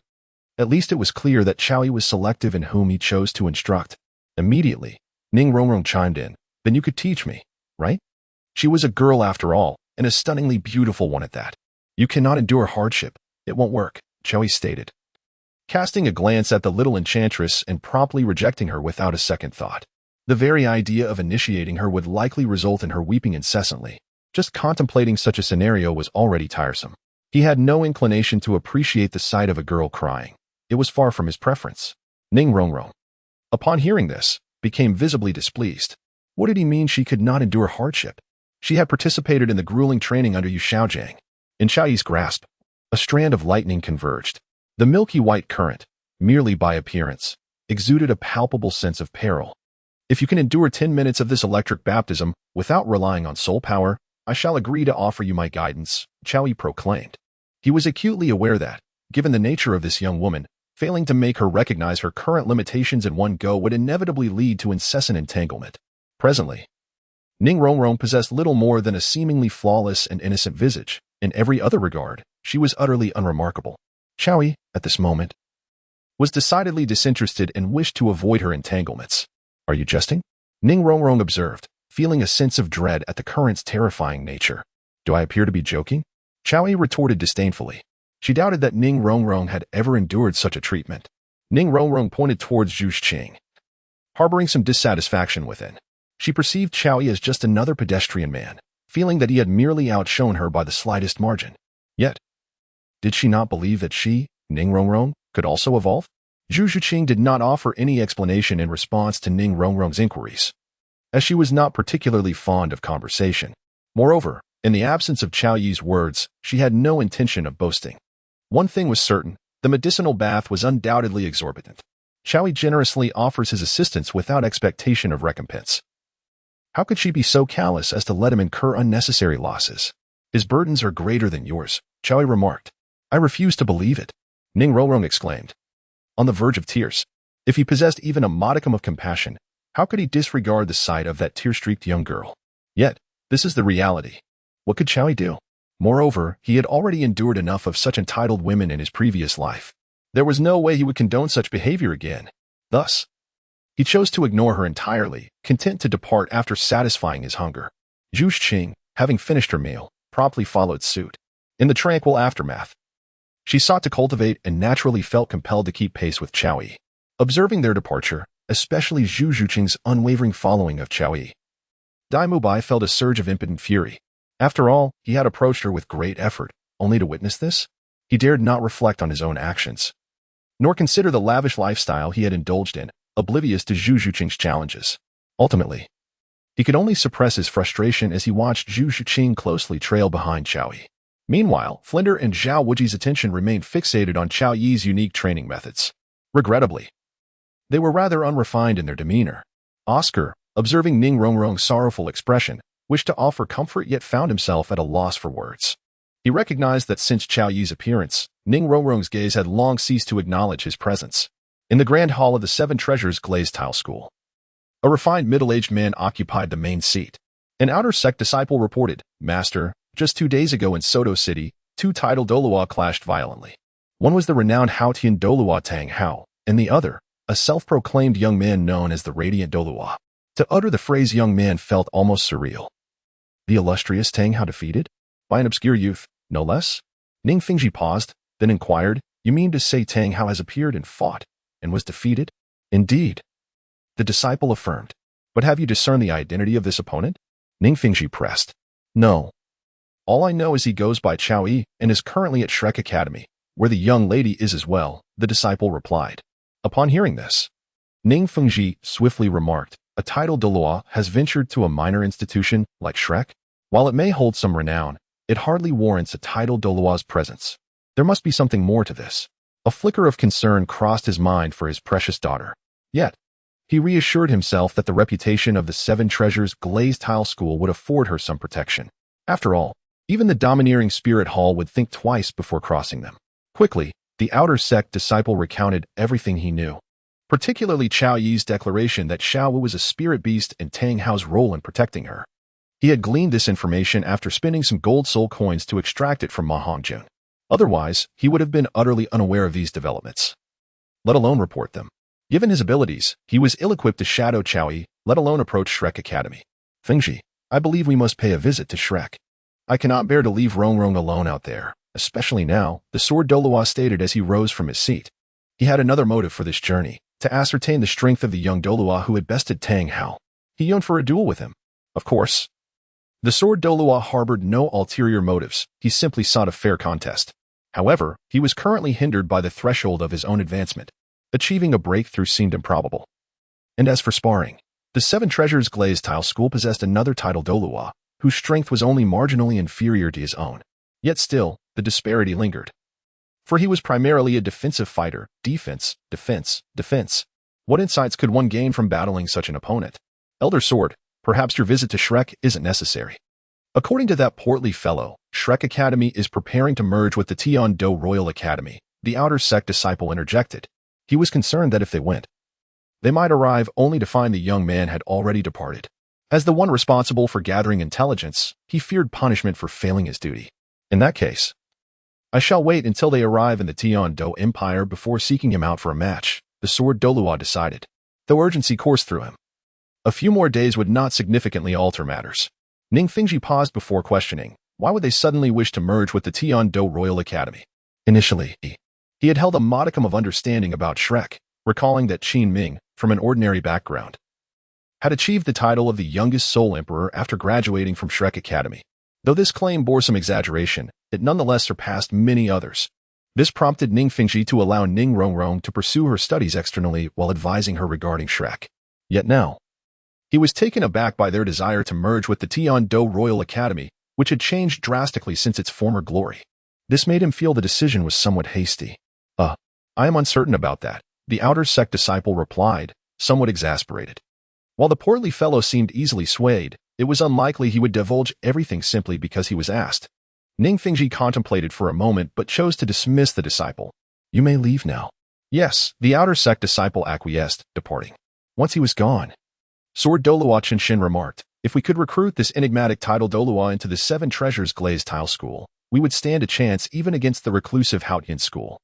At least it was clear that Chao Yi was selective in whom he chose to instruct. Immediately, Ning Rongrong chimed in. Then you could teach me, right? She was a girl after all, and a stunningly beautiful one at that. You cannot endure hardship. It won't work, Chao Yi stated, casting a glance at the little enchantress and promptly rejecting her without a second thought. The very idea of initiating her would likely result in her weeping incessantly. Just contemplating such a scenario was already tiresome. He had no inclination to appreciate the sight of a girl crying. It was far from his preference. Ning Rongrong, upon hearing this, became visibly displeased. What did he mean she could not endure hardship? She had participated in the grueling training under Yu Xiaojiang. In Chao Yi's grasp, a strand of lightning converged. The milky white current, merely by appearance, exuded a palpable sense of peril. If you can endure 10 minutes of this electric baptism without relying on soul power, I shall agree to offer you my guidance, Chao Yi proclaimed. He was acutely aware that, given the nature of this young woman, failing to make her recognize her current limitations in one go would inevitably lead to incessant entanglement. Presently, Ning Rongrong possessed little more than a seemingly flawless and innocent visage. In every other regard, she was utterly unremarkable. Chao Yi, at this moment, was decidedly disinterested and wished to avoid her entanglements. Are you jesting? Ning Rongrong observed, feeling a sense of dread at the current's terrifying nature. Do I appear to be joking? Chao Yi retorted disdainfully. She doubted that Ning Rongrong had ever endured such a treatment. Ning Rongrong pointed towards Zhuqing, harboring some dissatisfaction within. She perceived Chao Yi as just another pedestrian man, feeling that he had merely outshone her by the slightest margin. Yet, did she not believe that she, Ning Rongrong, could also evolve? Zhuqing did not offer any explanation in response to Ning Rongrong's inquiries, as she was not particularly fond of conversation. Moreover, in the absence of Chao Yi's words, she had no intention of boasting. One thing was certain, the medicinal bath was undoubtedly exorbitant. Chao Yi generously offers his assistance without expectation of recompense. How could she be so callous as to let him incur unnecessary losses? His burdens are greater than yours, Chao Yi remarked. I refuse to believe it, Ning Rongrong exclaimed, on the verge of tears. If he possessed even a modicum of compassion, how could he disregard the sight of that tear-streaked young girl? Yet, this is the reality. What could Chao Yi do? Moreover, he had already endured enough of such entitled women in his previous life. There was no way he would condone such behavior again. Thus, he chose to ignore her entirely, content to depart after satisfying his hunger. Zhuqing, having finished her meal, promptly followed suit. In the tranquil aftermath, she sought to cultivate and naturally felt compelled to keep pace with Chao Yi. Observing their departure, especially Zhuqing's unwavering following of Chao Yi, Dai Mubai felt a surge of impotent fury. After all, he had approached her with great effort, only to witness this? He dared not reflect on his own actions, nor consider the lavish lifestyle he had indulged in, oblivious to Zhuqing's challenges. Ultimately, he could only suppress his frustration as he watched Zhuqing closely trail behind Chao Yi. Meanwhile, Flinder and Zhao Wujie's attention remained fixated on Chao Yi's unique training methods. Regrettably, they were rather unrefined in their demeanor. Oscar, observing Ning Rongrong's sorrowful expression, wished to offer comfort yet found himself at a loss for words. He recognized that since Chao Yi's appearance, Ning Rongrong's gaze had long ceased to acknowledge his presence. In the grand hall of the Seven Treasures glazed tile school, a refined middle-aged man occupied the main seat. An outer sect disciple reported, Master, just 2 days ago in Soto City, 2 Title Douluo clashed violently. One was the renowned Haotian Douluo Tang Hao, and the other, a self-proclaimed young man known as the Radiant Douluo. To utter the phrase young man felt almost surreal. The illustrious Tang Hao defeated? By an obscure youth, no less? Ning Fingji paused, then inquired, "You mean to say Tang Hao has appeared and fought, and was defeated?" "Indeed," the disciple affirmed. "But have you discerned the identity of this opponent?" Ning Fingji pressed. "No. All I know is he goes by Chao Yi and is currently at Shrek Academy, where the young lady is as well," the disciple replied. Upon hearing this, Ning Fengji swiftly remarked, "A Title Douluo has ventured to a minor institution like Shrek? While it may hold some renown, it hardly warrants a Title Douluo's presence. There must be something more to this." A flicker of concern crossed his mind for his precious daughter. Yet, he reassured himself that the reputation of the Seven Treasures Glazed Tile School would afford her some protection. After all, even the domineering Spirit Hall would think twice before crossing them. Quickly, the outer sect disciple recounted everything he knew, particularly Chao Yi's declaration that Xiao Wu was a spirit beast and Tang Hao's role in protecting her. He had gleaned this information after spending some gold soul coins to extract it from Ma Hongjun. Otherwise, he would have been utterly unaware of these developments, let alone report them. Given his abilities, he was ill-equipped to shadow Chao Yi, let alone approach Shrek Academy. "Fengji, I believe we must pay a visit to Shrek. I cannot bear to leave Rongrong alone out there, especially now," the Sword Douluo stated as he rose from his seat. He had another motive for this journey, to ascertain the strength of the young Douluo who had bested Tang Hao. He yearned for a duel with him. Of course, the Sword Douluo harbored no ulterior motives, he simply sought a fair contest. However, he was currently hindered by the threshold of his own advancement. Achieving a breakthrough seemed improbable. And as for sparring, the Seven Treasures Glazed Tile School possessed another Title Douluo, whose strength was only marginally inferior to his own. Yet still, the disparity lingered. For he was primarily a defensive fighter, defense, defense, defense. What insights could one gain from battling such an opponent? "Elder Sword, perhaps your visit to Shrek isn't necessary. According to that portly fellow, Shrek Academy is preparing to merge with the Tian-Do Royal Academy," the outer sect disciple interjected. He was concerned that if they went, they might arrive only to find the young man had already departed. As the one responsible for gathering intelligence, he feared punishment for failing his duty. "In that case, I shall wait until they arrive in the Tian-Do Empire before seeking him out for a match," the Sword Douluo decided, though urgency coursed through him. A few more days would not significantly alter matters. Ning Fingji paused before questioning, why would they suddenly wish to merge with the Tian-Do Royal Academy? Initially, he had held a modicum of understanding about Shrek, recalling that Qin Ming, from an ordinary background, had achieved the title of the youngest Soul Emperor after graduating from Shrek Academy. Though this claim bore some exaggeration, it nonetheless surpassed many others. This prompted Ning Fingji to allow Ning Rongrong to pursue her studies externally while advising her regarding Shrek. Yet now, he was taken aback by their desire to merge with the Tian-Do Royal Academy, which had changed drastically since its former glory. This made him feel the decision was somewhat hasty. I am uncertain about that," the outer sect disciple replied, somewhat exasperated. While the portly fellow seemed easily swayed, it was unlikely he would divulge everything simply because he was asked. Ning Fingji contemplated for a moment but chose to dismiss the disciple. "You may leave now." "Yes," the outer sect disciple acquiesced, departing. Once he was gone, Sword Douluo Qinshin remarked, "If we could recruit this enigmatic Title Douluo into the Seven Treasures Glazed Tile School, we would stand a chance even against the reclusive Haotian School."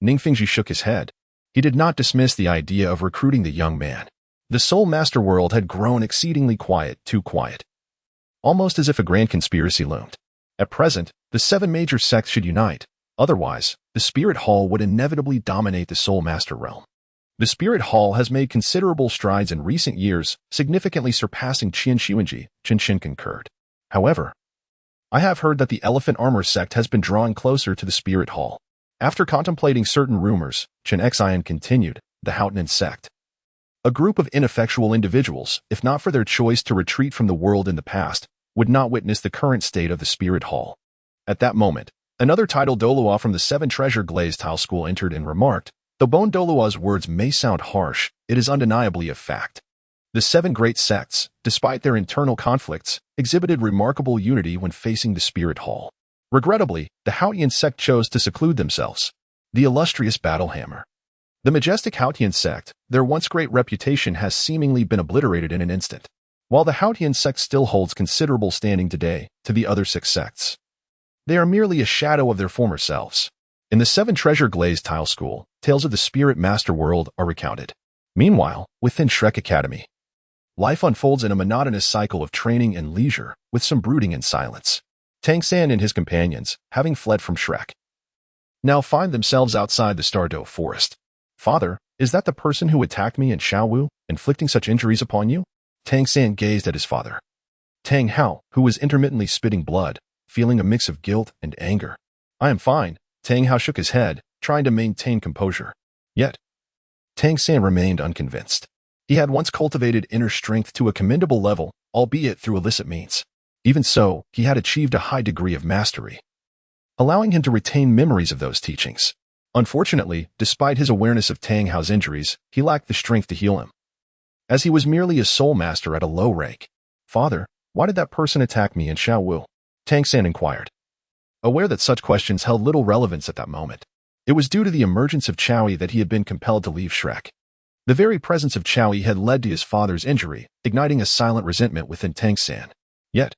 Ning Fingji shook his head. He did not dismiss the idea of recruiting the young man. The Soul Master world had grown exceedingly quiet, too quiet. Almost as if a grand conspiracy loomed. At present, the seven major sects should unite. Otherwise, the Spirit Hall would inevitably dominate the Soul Master realm. The Spirit Hall has made considerable strides in recent years, significantly surpassing Qian Xuanji, Qinshin concurred. However, I have heard that the Elephant Armor sect has been drawing closer to the Spirit Hall. After contemplating certain rumors, Chen Xian continued, the Haotian sect. A group of ineffectual individuals, if not for their choice to retreat from the world in the past, would not witness the current state of the Spirit Hall. At that moment, another Title Douluo from the Seven Treasure Glazed Tile School entered and remarked, though Bone Douluo's words may sound harsh, it is undeniably a fact. The seven great sects, despite their internal conflicts, exhibited remarkable unity when facing the Spirit Hall. Regrettably, the Haotian sect chose to seclude themselves. The illustrious Battlehammer. The majestic Haotian sect, their once great reputation has seemingly been obliterated in an instant. While the Haotian sect still holds considerable standing today to the other six sects, they are merely a shadow of their former selves. In the Seven Treasure Glazed Tile School, tales of the Spirit Master world are recounted. Meanwhile, within Shrek Academy, life unfolds in a monotonous cycle of training and leisure, with some brooding and silence. Tang San and his companions, having fled from Shrek, now find themselves outside the Stardow Forest. Father, is that the person who attacked me in Xiaowu, inflicting such injuries upon you? Tang San gazed at his father, Tang Hao, who was intermittently spitting blood, feeling a mix of guilt and anger. I am fine. Tang Hao shook his head, trying to maintain composure. Yet, Tang San remained unconvinced. He had once cultivated inner strength to a commendable level, albeit through illicit means. Even so, he had achieved a high degree of mastery, allowing him to retain memories of those teachings. Unfortunately, despite his awareness of Tang Hao's injuries, he lacked the strength to heal him, as he was merely a soul master at a low rank. Father, why did that person attack me in Xiaowu? Tang San inquired, aware that such questions held little relevance at that moment. It was due to the emergence of Chowie that he had been compelled to leave Shrek. The very presence of Chowie had led to his father's injury, igniting a silent resentment within Tang San. Yet,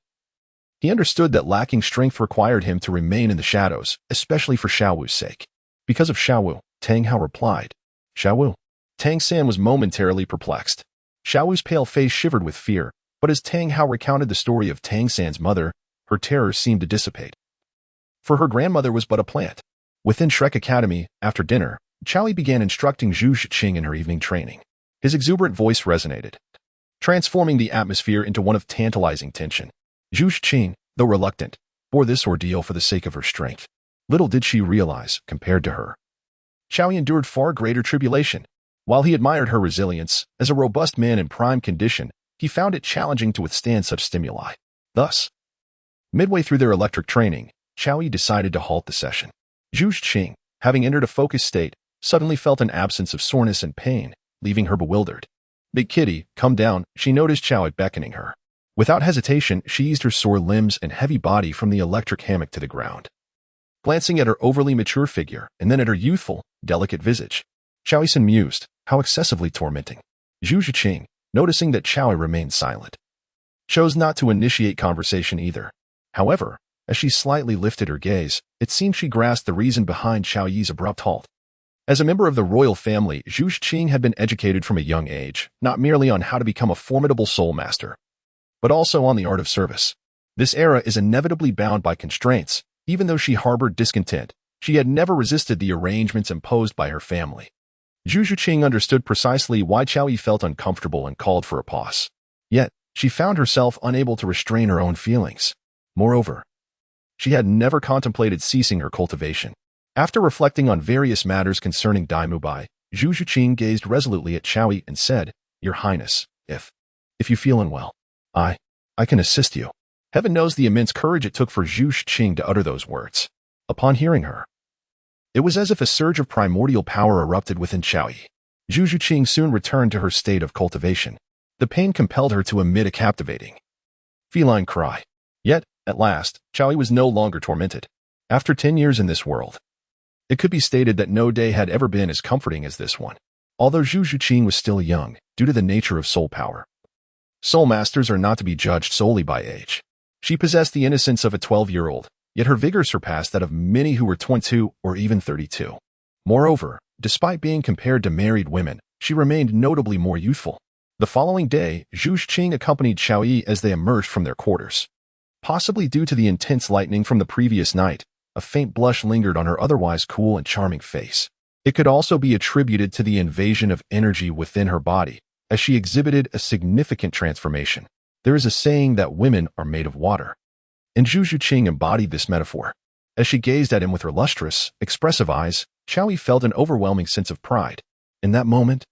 he understood that lacking strength required him to remain in the shadows, especially for Xiaowu's sake. Because of Xiaowu, Tang Hao replied. Xiaowu? Tang San was momentarily perplexed. Xiaowu's pale face shivered with fear, but as Tang Hao recounted the story of Tang San's mother, her terror seemed to dissipate. For her grandmother was but a plant. Within Shrek Academy, after dinner, Chowie began instructing Zhuqing in her evening training. His exuberant voice resonated, transforming the atmosphere into one of tantalizing tension. Zhuqing, though reluctant, bore this ordeal for the sake of her strength. Little did she realize, compared to her, Chowie endured far greater tribulation. While he admired her resilience, as a robust man in prime condition, he found it challenging to withstand such stimuli. Thus, midway through their electric training, Chowie decided to halt the session. Zhuqing, having entered a focused state, suddenly felt an absence of soreness and pain, leaving her bewildered. Big kitty, come down, she noticed Chowie beckoning her. Without hesitation, she eased her sore limbs and heavy body from the electric hammock to the ground. Glancing at her overly mature figure and then at her youthful, delicate visage, Chowie mused, how excessively tormenting. Zhuqing, noticing that Chowie remained silent, chose not to initiate conversation either. However, as she slightly lifted her gaze, it seemed she grasped the reason behind Xiaoyi's abrupt halt. As a member of the royal family, Zhuqing had been educated from a young age, not merely on how to become a formidable soul master, but also on the art of service. This era is inevitably bound by constraints. Even though she harbored discontent, she had never resisted the arrangements imposed by her family. Zhuqing understood precisely why Chowie felt uncomfortable and called for a pause. Yet, she found herself unable to restrain her own feelings. Moreover, she had never contemplated ceasing her cultivation. After reflecting on various matters concerning Daimubai, Zhuqing gazed resolutely at Chowie and said, Your Highness, if you feel unwell, I can assist you. Heaven knows the immense courage it took for Zhuqing to utter those words. Upon hearing her, it was as if a surge of primordial power erupted within Chowie. Zhuqing soon returned to her state of cultivation. The pain compelled her to emit a captivating, feline cry. Yet, at last, Chowie was no longer tormented. After 10 years in this world, it could be stated that no day had ever been as comforting as this one. Although Zhuqing was still young, due to the nature of soul power, soul masters are not to be judged solely by age. She possessed the innocence of a 12-year-old, yet her vigor surpassed that of many who were 22 or even 32. Moreover, despite being compared to married women, she remained notably more youthful. The following day, Zhuqing accompanied Chowie as they emerged from their quarters. Possibly due to the intense lightning from the previous night, a faint blush lingered on her otherwise cool and charming face. It could also be attributed to the invasion of energy within her body, as she exhibited a significant transformation. There is a saying that women are made of water, and Zhuqing embodied this metaphor. As she gazed at him with her lustrous, expressive eyes, Chowie felt an overwhelming sense of pride. In that moment,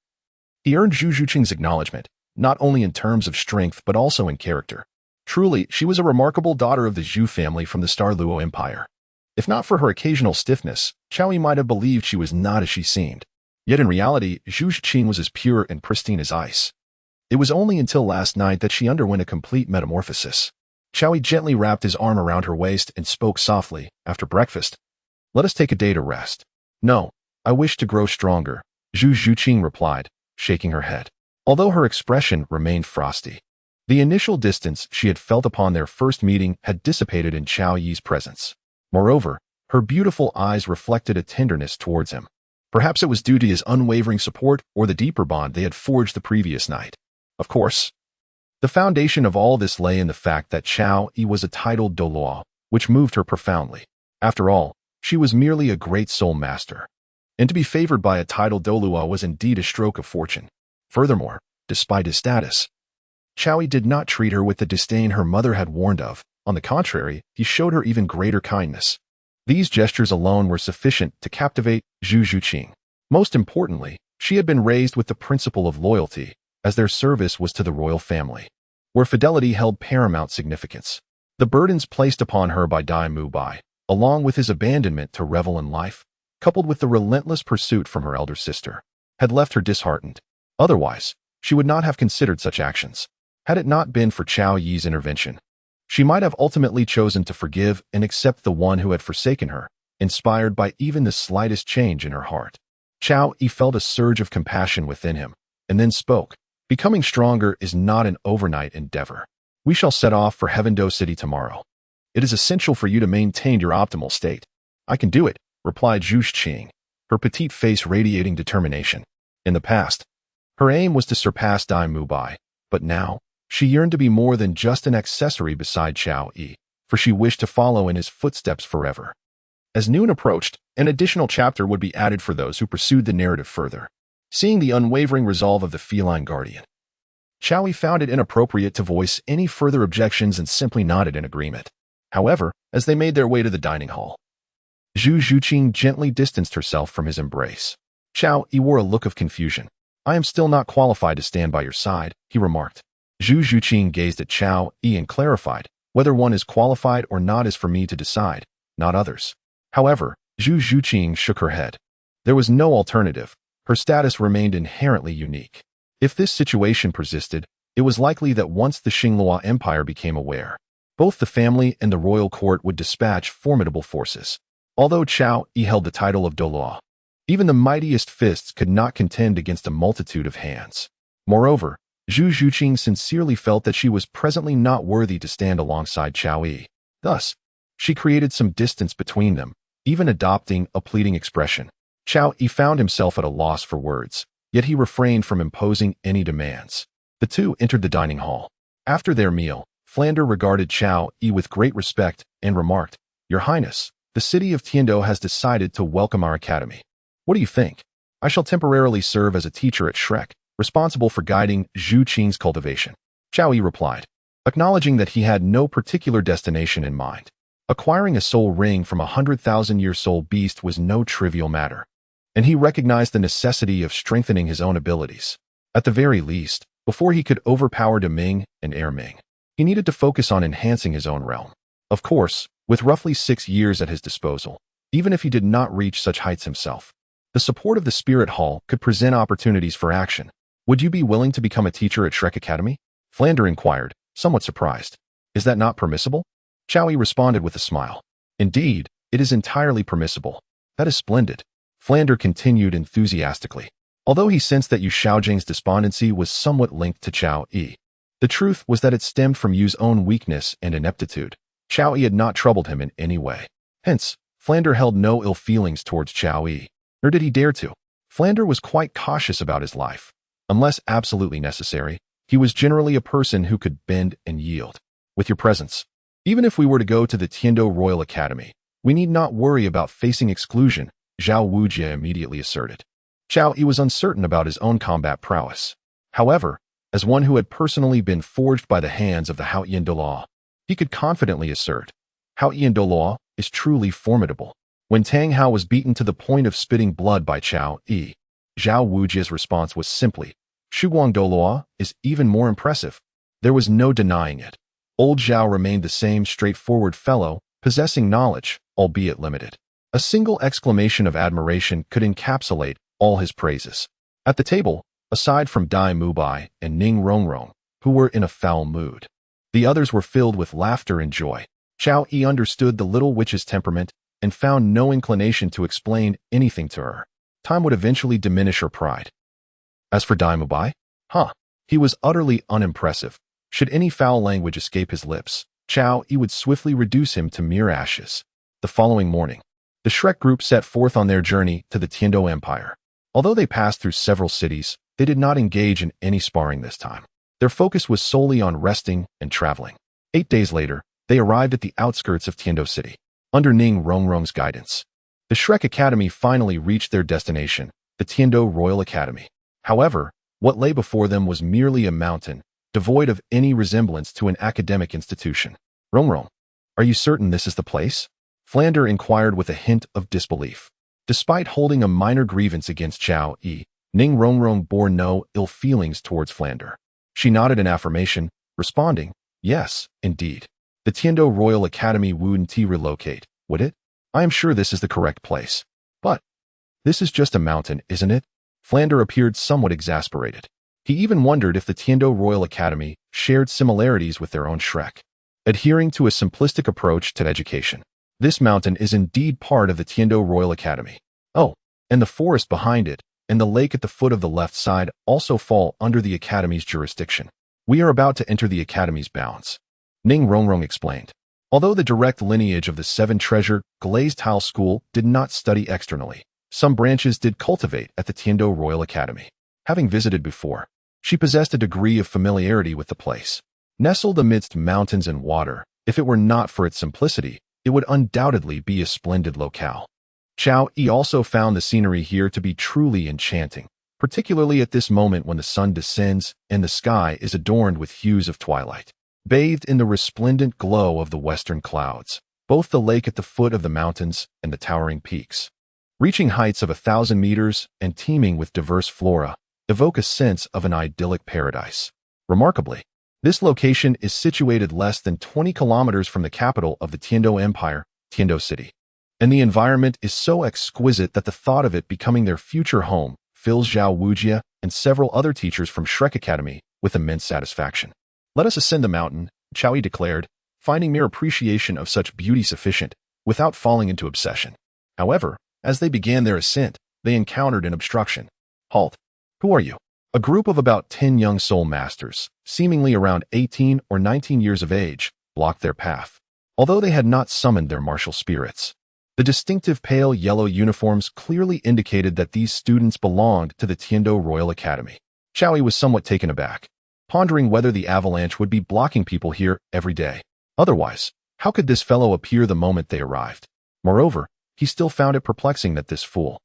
he earned Zhuqing's acknowledgement, not only in terms of strength but also in character. Truly, she was a remarkable daughter of the Zhu family from the Douluo Empire. If not for her occasional stiffness, Chowie might have believed she was not as she seemed. Yet in reality, Zhuqing was as pure and pristine as ice. It was only until last night that she underwent a complete metamorphosis. Chowie gently wrapped his arm around her waist and spoke softly, after breakfast. Let us take a day to rest. No, I wish to grow stronger, Zhuqing replied, shaking her head. Although her expression remained frosty, the initial distance she had felt upon their first meeting had dissipated in Chow Yi's presence. Moreover, Her beautiful eyes reflected a tenderness towards him. Perhaps it was due to his unwavering support or the deeper bond they had forged the previous night. Of course, the foundation of all this lay in the fact that Chao Yi was a Title Douluo, which moved her profoundly. After all, she was merely a great soul master. And to be favored by a Title Douluo was indeed a stroke of fortune. Furthermore, despite his status, Chao Yi did not treat her with the disdain her mother had warned of. On the contrary, he showed her even greater kindness. These gestures alone were sufficient to captivate Zhuqing. Most importantly, she had been raised with the principle of loyalty, as their service was to the royal family, where fidelity held paramount significance. The burdens placed upon her by Dai Mubai, along with his abandonment to revel in life, coupled with the relentless pursuit from her elder sister, had left her disheartened. Otherwise, she would not have considered such actions. Had it not been for Chao Yi's intervention, she might have ultimately chosen to forgive and accept the one who had forsaken her, inspired by even the slightest change in her heart. Chao Yi felt a surge of compassion within him, and then spoke. Becoming stronger is not an overnight endeavor. We shall set off for Heavendo City tomorrow. It is essential for you to maintain your optimal state. I can do it, replied Zhuqing, her petite face radiating determination. In the past, her aim was to surpass Dai Mubai, but now, she yearned to be more than just an accessory beside Chao Yi, for she wished to follow in his footsteps forever. As noon approached, an additional chapter would be added for those who pursued the narrative further. Seeing the unwavering resolve of the feline guardian, Chao Yi found it inappropriate to voice any further objections and simply nodded in agreement. However, as they made their way to the dining hall, Zhuqing gently distanced herself from his embrace. Chao Yi wore a look of confusion. I am still not qualified to stand by your side, he remarked. Zhuqing gazed at Chao Yi and clarified, whether one is qualified or not is for me to decide, not others. However, Zhuqing shook her head. There was no alternative. Her status remained inherently unique. If this situation persisted, it was likely that once the Xinglua Empire became aware, both the family and the royal court would dispatch formidable forces. Although Chao Yi held the title of Douluo, even the mightiest fists could not contend against a multitude of hands. Moreover, Zhuqing sincerely felt that she was presently not worthy to stand alongside Chao Yi. Thus, she created some distance between them, even adopting a pleading expression. Chao Yi found himself at a loss for words, yet he refrained from imposing any demands. The two entered the dining hall. After their meal, Flander regarded Chao Yi with great respect and remarked, Your Highness, the city of Tiando has decided to welcome our academy. What do you think? I shall temporarily serve as a teacher at Shrek, responsible for guiding Zhuqing's cultivation. Chao Yi replied, acknowledging that he had no particular destination in mind. Acquiring a soul ring from a 100,000-year soul beast was no trivial matter, and he recognized the necessity of strengthening his own abilities. At the very least, before he could overpower De Ming and Air Ming, he needed to focus on enhancing his own realm. Of course, with roughly 6 years at his disposal, even if he did not reach such heights himself, the support of the Spirit Hall could present opportunities for action. Would you be willing to become a teacher at Shrek Academy? Flander inquired, somewhat surprised. Is that not permissible? Chao Yi responded with a smile. Indeed, it is entirely permissible. That is splendid. Flander continued enthusiastically. Although he sensed that Yu Shaojing's despondency was somewhat linked to Chao Yi, the truth was that it stemmed from Yu's own weakness and ineptitude. Chao Yi had not troubled him in any way. Hence, Flander held no ill feelings towards Chao Yi, nor did he dare to. Flander was quite cautious about his life. Unless absolutely necessary, he was generally a person who could bend and yield. With your presence, even if we were to go to the Tiando Royal Academy, we need not worry about facing exclusion, Zhao Wujie immediately asserted. Chao Yi was uncertain about his own combat prowess. However, as one who had personally been forged by the hands of the Haoyan Douluo, he could confidently assert, Haoyan Douluo is truly formidable. When Tang Hao was beaten to the point of spitting blood by Chao Yi, Zhao Wujie's response was simply, Shuguang Douluo is even more impressive. There was no denying it. Old Zhao remained the same straightforward fellow, possessing knowledge, albeit limited. A single exclamation of admiration could encapsulate all his praises. At the table, aside from Dai Mubai and Ning Rongrong, who were in a foul mood, the others were filled with laughter and joy. Chao Yi understood the little witch's temperament and found no inclination to explain anything to her. Time would eventually diminish her pride. As for Dai Mubai, he was utterly unimpressive. Should any foul language escape his lips, Chao Yi would swiftly reduce him to mere ashes. The following morning, The Shrek group set forth on their journey to the Tiando Empire. Although they passed through several cities, they did not engage in any sparring this time. Their focus was solely on resting and traveling. 8 days later, they arrived at the outskirts of Tiando City. Under Ning Rongrong's guidance, the Shrek Academy finally reached their destination, the Tiando Royal Academy. However, what lay before them was merely a mountain, devoid of any resemblance to an academic institution. Rongrong, are you certain this is the place? Flander inquired with a hint of disbelief. Despite holding a minor grievance against Chao Yi, Ning Rongrong bore no ill feelings towards Flander. She nodded in affirmation, responding, yes, indeed. The Tiando Royal Academy wouldn't relocate, would it? I am sure this is the correct place. But this is just a mountain, isn't it? Flander appeared somewhat exasperated. He even wondered if the Tiando Royal Academy shared similarities with their own Shrek. Adhering to a simplistic approach to education, this mountain is indeed part of the Tiando Royal Academy. Oh, and the forest behind it and the lake at the foot of the left side also fall under the Academy's jurisdiction. We are about to enter the Academy's bounds, Ning Rongrong explained. Although the direct lineage of the Seven Treasure Glazed Tile School did not study externally, some branches did cultivate at the Tiando Royal Academy. Having visited before, she possessed a degree of familiarity with the place. Nestled amidst mountains and water, if it were not for its simplicity, it would undoubtedly be a splendid locale. Chao Yi also found the scenery here to be truly enchanting, particularly at this moment when the sun descends and the sky is adorned with hues of twilight. Bathed in the resplendent glow of the western clouds, both the lake at the foot of the mountains and the towering peaks, reaching heights of 1,000 meters and teeming with diverse flora, evoke a sense of an idyllic paradise. Remarkably, this location is situated less than 20 kilometers from the capital of the Tiando Empire, Tiando City. And the environment is so exquisite that the thought of it becoming their future home fills Zhao Wujia and several other teachers from Shrek Academy with immense satisfaction. Let us ascend the mountain, Chao Yi declared, finding mere appreciation of such beauty sufficient, without falling into obsession. However, as they began their ascent, they encountered an obstruction. Halt. Who are you? A group of about 10 young soul masters, seemingly around 18 or 19 years of age, blocked their path. Although they had not summoned their martial spirits, the distinctive pale yellow uniforms clearly indicated that these students belonged to the Tiando Royal Academy. Chao Yi was somewhat taken aback, pondering whether the avalanche would be blocking people here every day. Otherwise, how could this fellow appear the moment they arrived? Moreover, he still found it perplexing that this fool,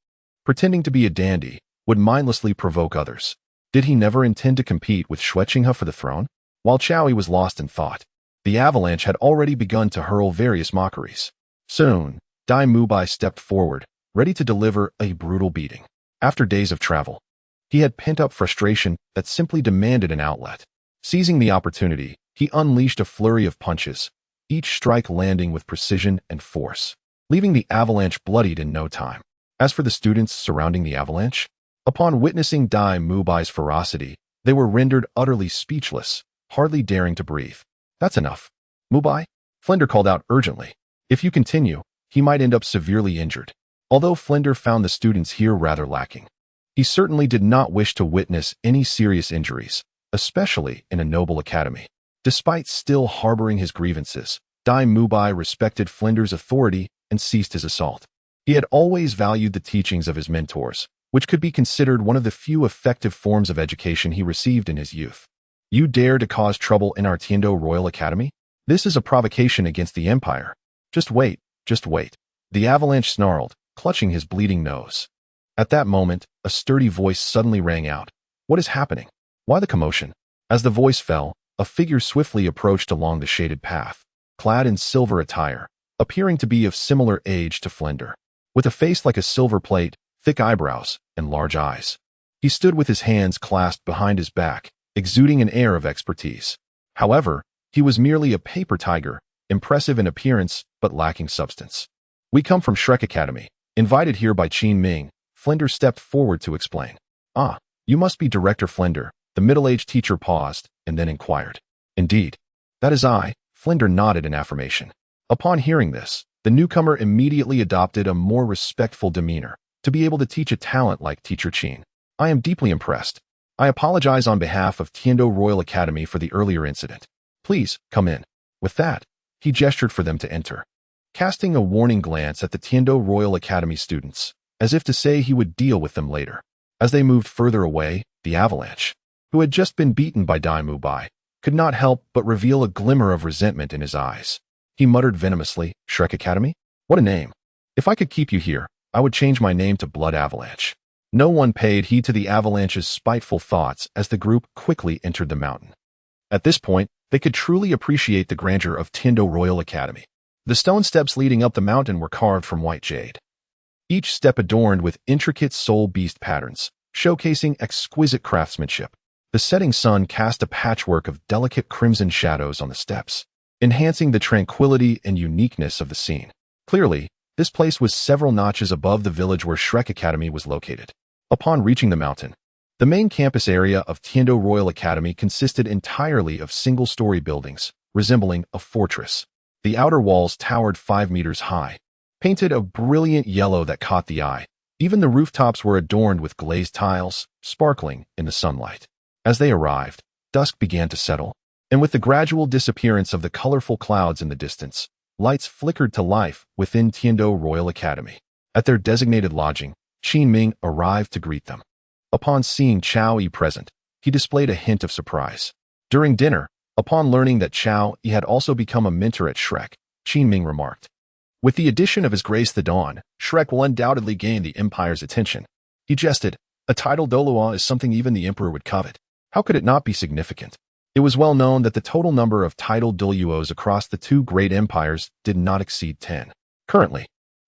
pretending to be a dandy, would mindlessly provoke others. Did he never intend to compete with Zhuqing for the throne? While Chao Yi was lost in thought, the avalanche had already begun to hurl various mockeries. Soon, Dai Mubai stepped forward, ready to deliver a brutal beating. After days of travel, he had pent-up frustration that simply demanded an outlet. Seizing the opportunity, he unleashed a flurry of punches, each strike landing with precision and force, leaving the avalanche bloodied in no time. As for the students surrounding the avalanche, upon witnessing Dai Mubai's ferocity, they were rendered utterly speechless, hardly daring to breathe. That's enough. Mubai, Flinder called out urgently. If you continue, he might end up severely injured. Although Flinder found the students here rather lacking, he certainly did not wish to witness any serious injuries, especially in a noble academy. Despite still harboring his grievances, Dai Mubai respected Flinder's authority and ceased his assault. He had always valued the teachings of his mentors, which could be considered one of the few effective forms of education he received in his youth. You dare to cause trouble in our Tiando Royal Academy? This is a provocation against the Empire. Just wait, just wait. The avalanche snarled, clutching his bleeding nose. At that moment, a sturdy voice suddenly rang out. What is happening? Why the commotion? As the voice fell, a figure swiftly approached along the shaded path, clad in silver attire, appearing to be of similar age to Flinder. With a face like a silver plate, thick eyebrows, and large eyes, he stood with his hands clasped behind his back, exuding an air of expertise. However, he was merely a paper tiger, impressive in appearance but lacking substance. We come from Shrek Academy, invited here by Qin Ming. Flinder stepped forward to explain. Ah, you must be Director Flinder. The middle-aged teacher paused and then inquired. Indeed. That is I. Flinder nodded in affirmation. Upon hearing this, the newcomer immediately adopted a more respectful demeanor. To be able to teach a talent like Teacher Qin, I am deeply impressed. I apologize on behalf of Tiando Royal Academy for the earlier incident. Please, come in. With that, he gestured for them to enter. casting a warning glance at the Tiando Royal Academy students, as if to say he would deal with them later. As they moved further away, the Avalanche, who had just been beaten by Daimu Bai, could not help but reveal a glimmer of resentment in his eyes. He muttered venomously, "Shrek Academy? What a name. If I could keep you here, I would change my name to Blood Avalanche." No one paid heed to the Avalanche's spiteful thoughts as the group quickly entered the mountain. At this point, they could truly appreciate the grandeur of Tiando Royal Academy. The stone steps leading up the mountain were carved from white jade, each step adorned with intricate soul beast patterns, showcasing exquisite craftsmanship. The setting sun cast a patchwork of delicate crimson shadows on the steps, enhancing the tranquility and uniqueness of the scene. Clearly, this place was several notches above the village where Shrek Academy was located. Upon reaching the mountain, the main campus area of Tiando Royal Academy consisted entirely of single-story buildings, resembling a fortress. The outer walls towered 5 meters high, painted a brilliant yellow that caught the eye. Even the rooftops were adorned with glazed tiles, sparkling in the sunlight. As they arrived, dusk began to settle, and with the gradual disappearance of the colorful clouds in the distance, lights flickered to life within Tiando Royal Academy. At their designated lodging, Qin Ming arrived to greet them. Upon seeing Chao Yi present, he displayed a hint of surprise. During dinner, upon learning that Chao Yi had also become a mentor at Shrek, Qin Ming remarked, "With the addition of His Grace the Dawn, Shrek will undoubtedly gain the Empire's attention." He jested, "A title Douluo is something even the Emperor would covet. How could it not be significant?" It was well known that the total number of title Douluos across the two great empires did not exceed 10. Currently,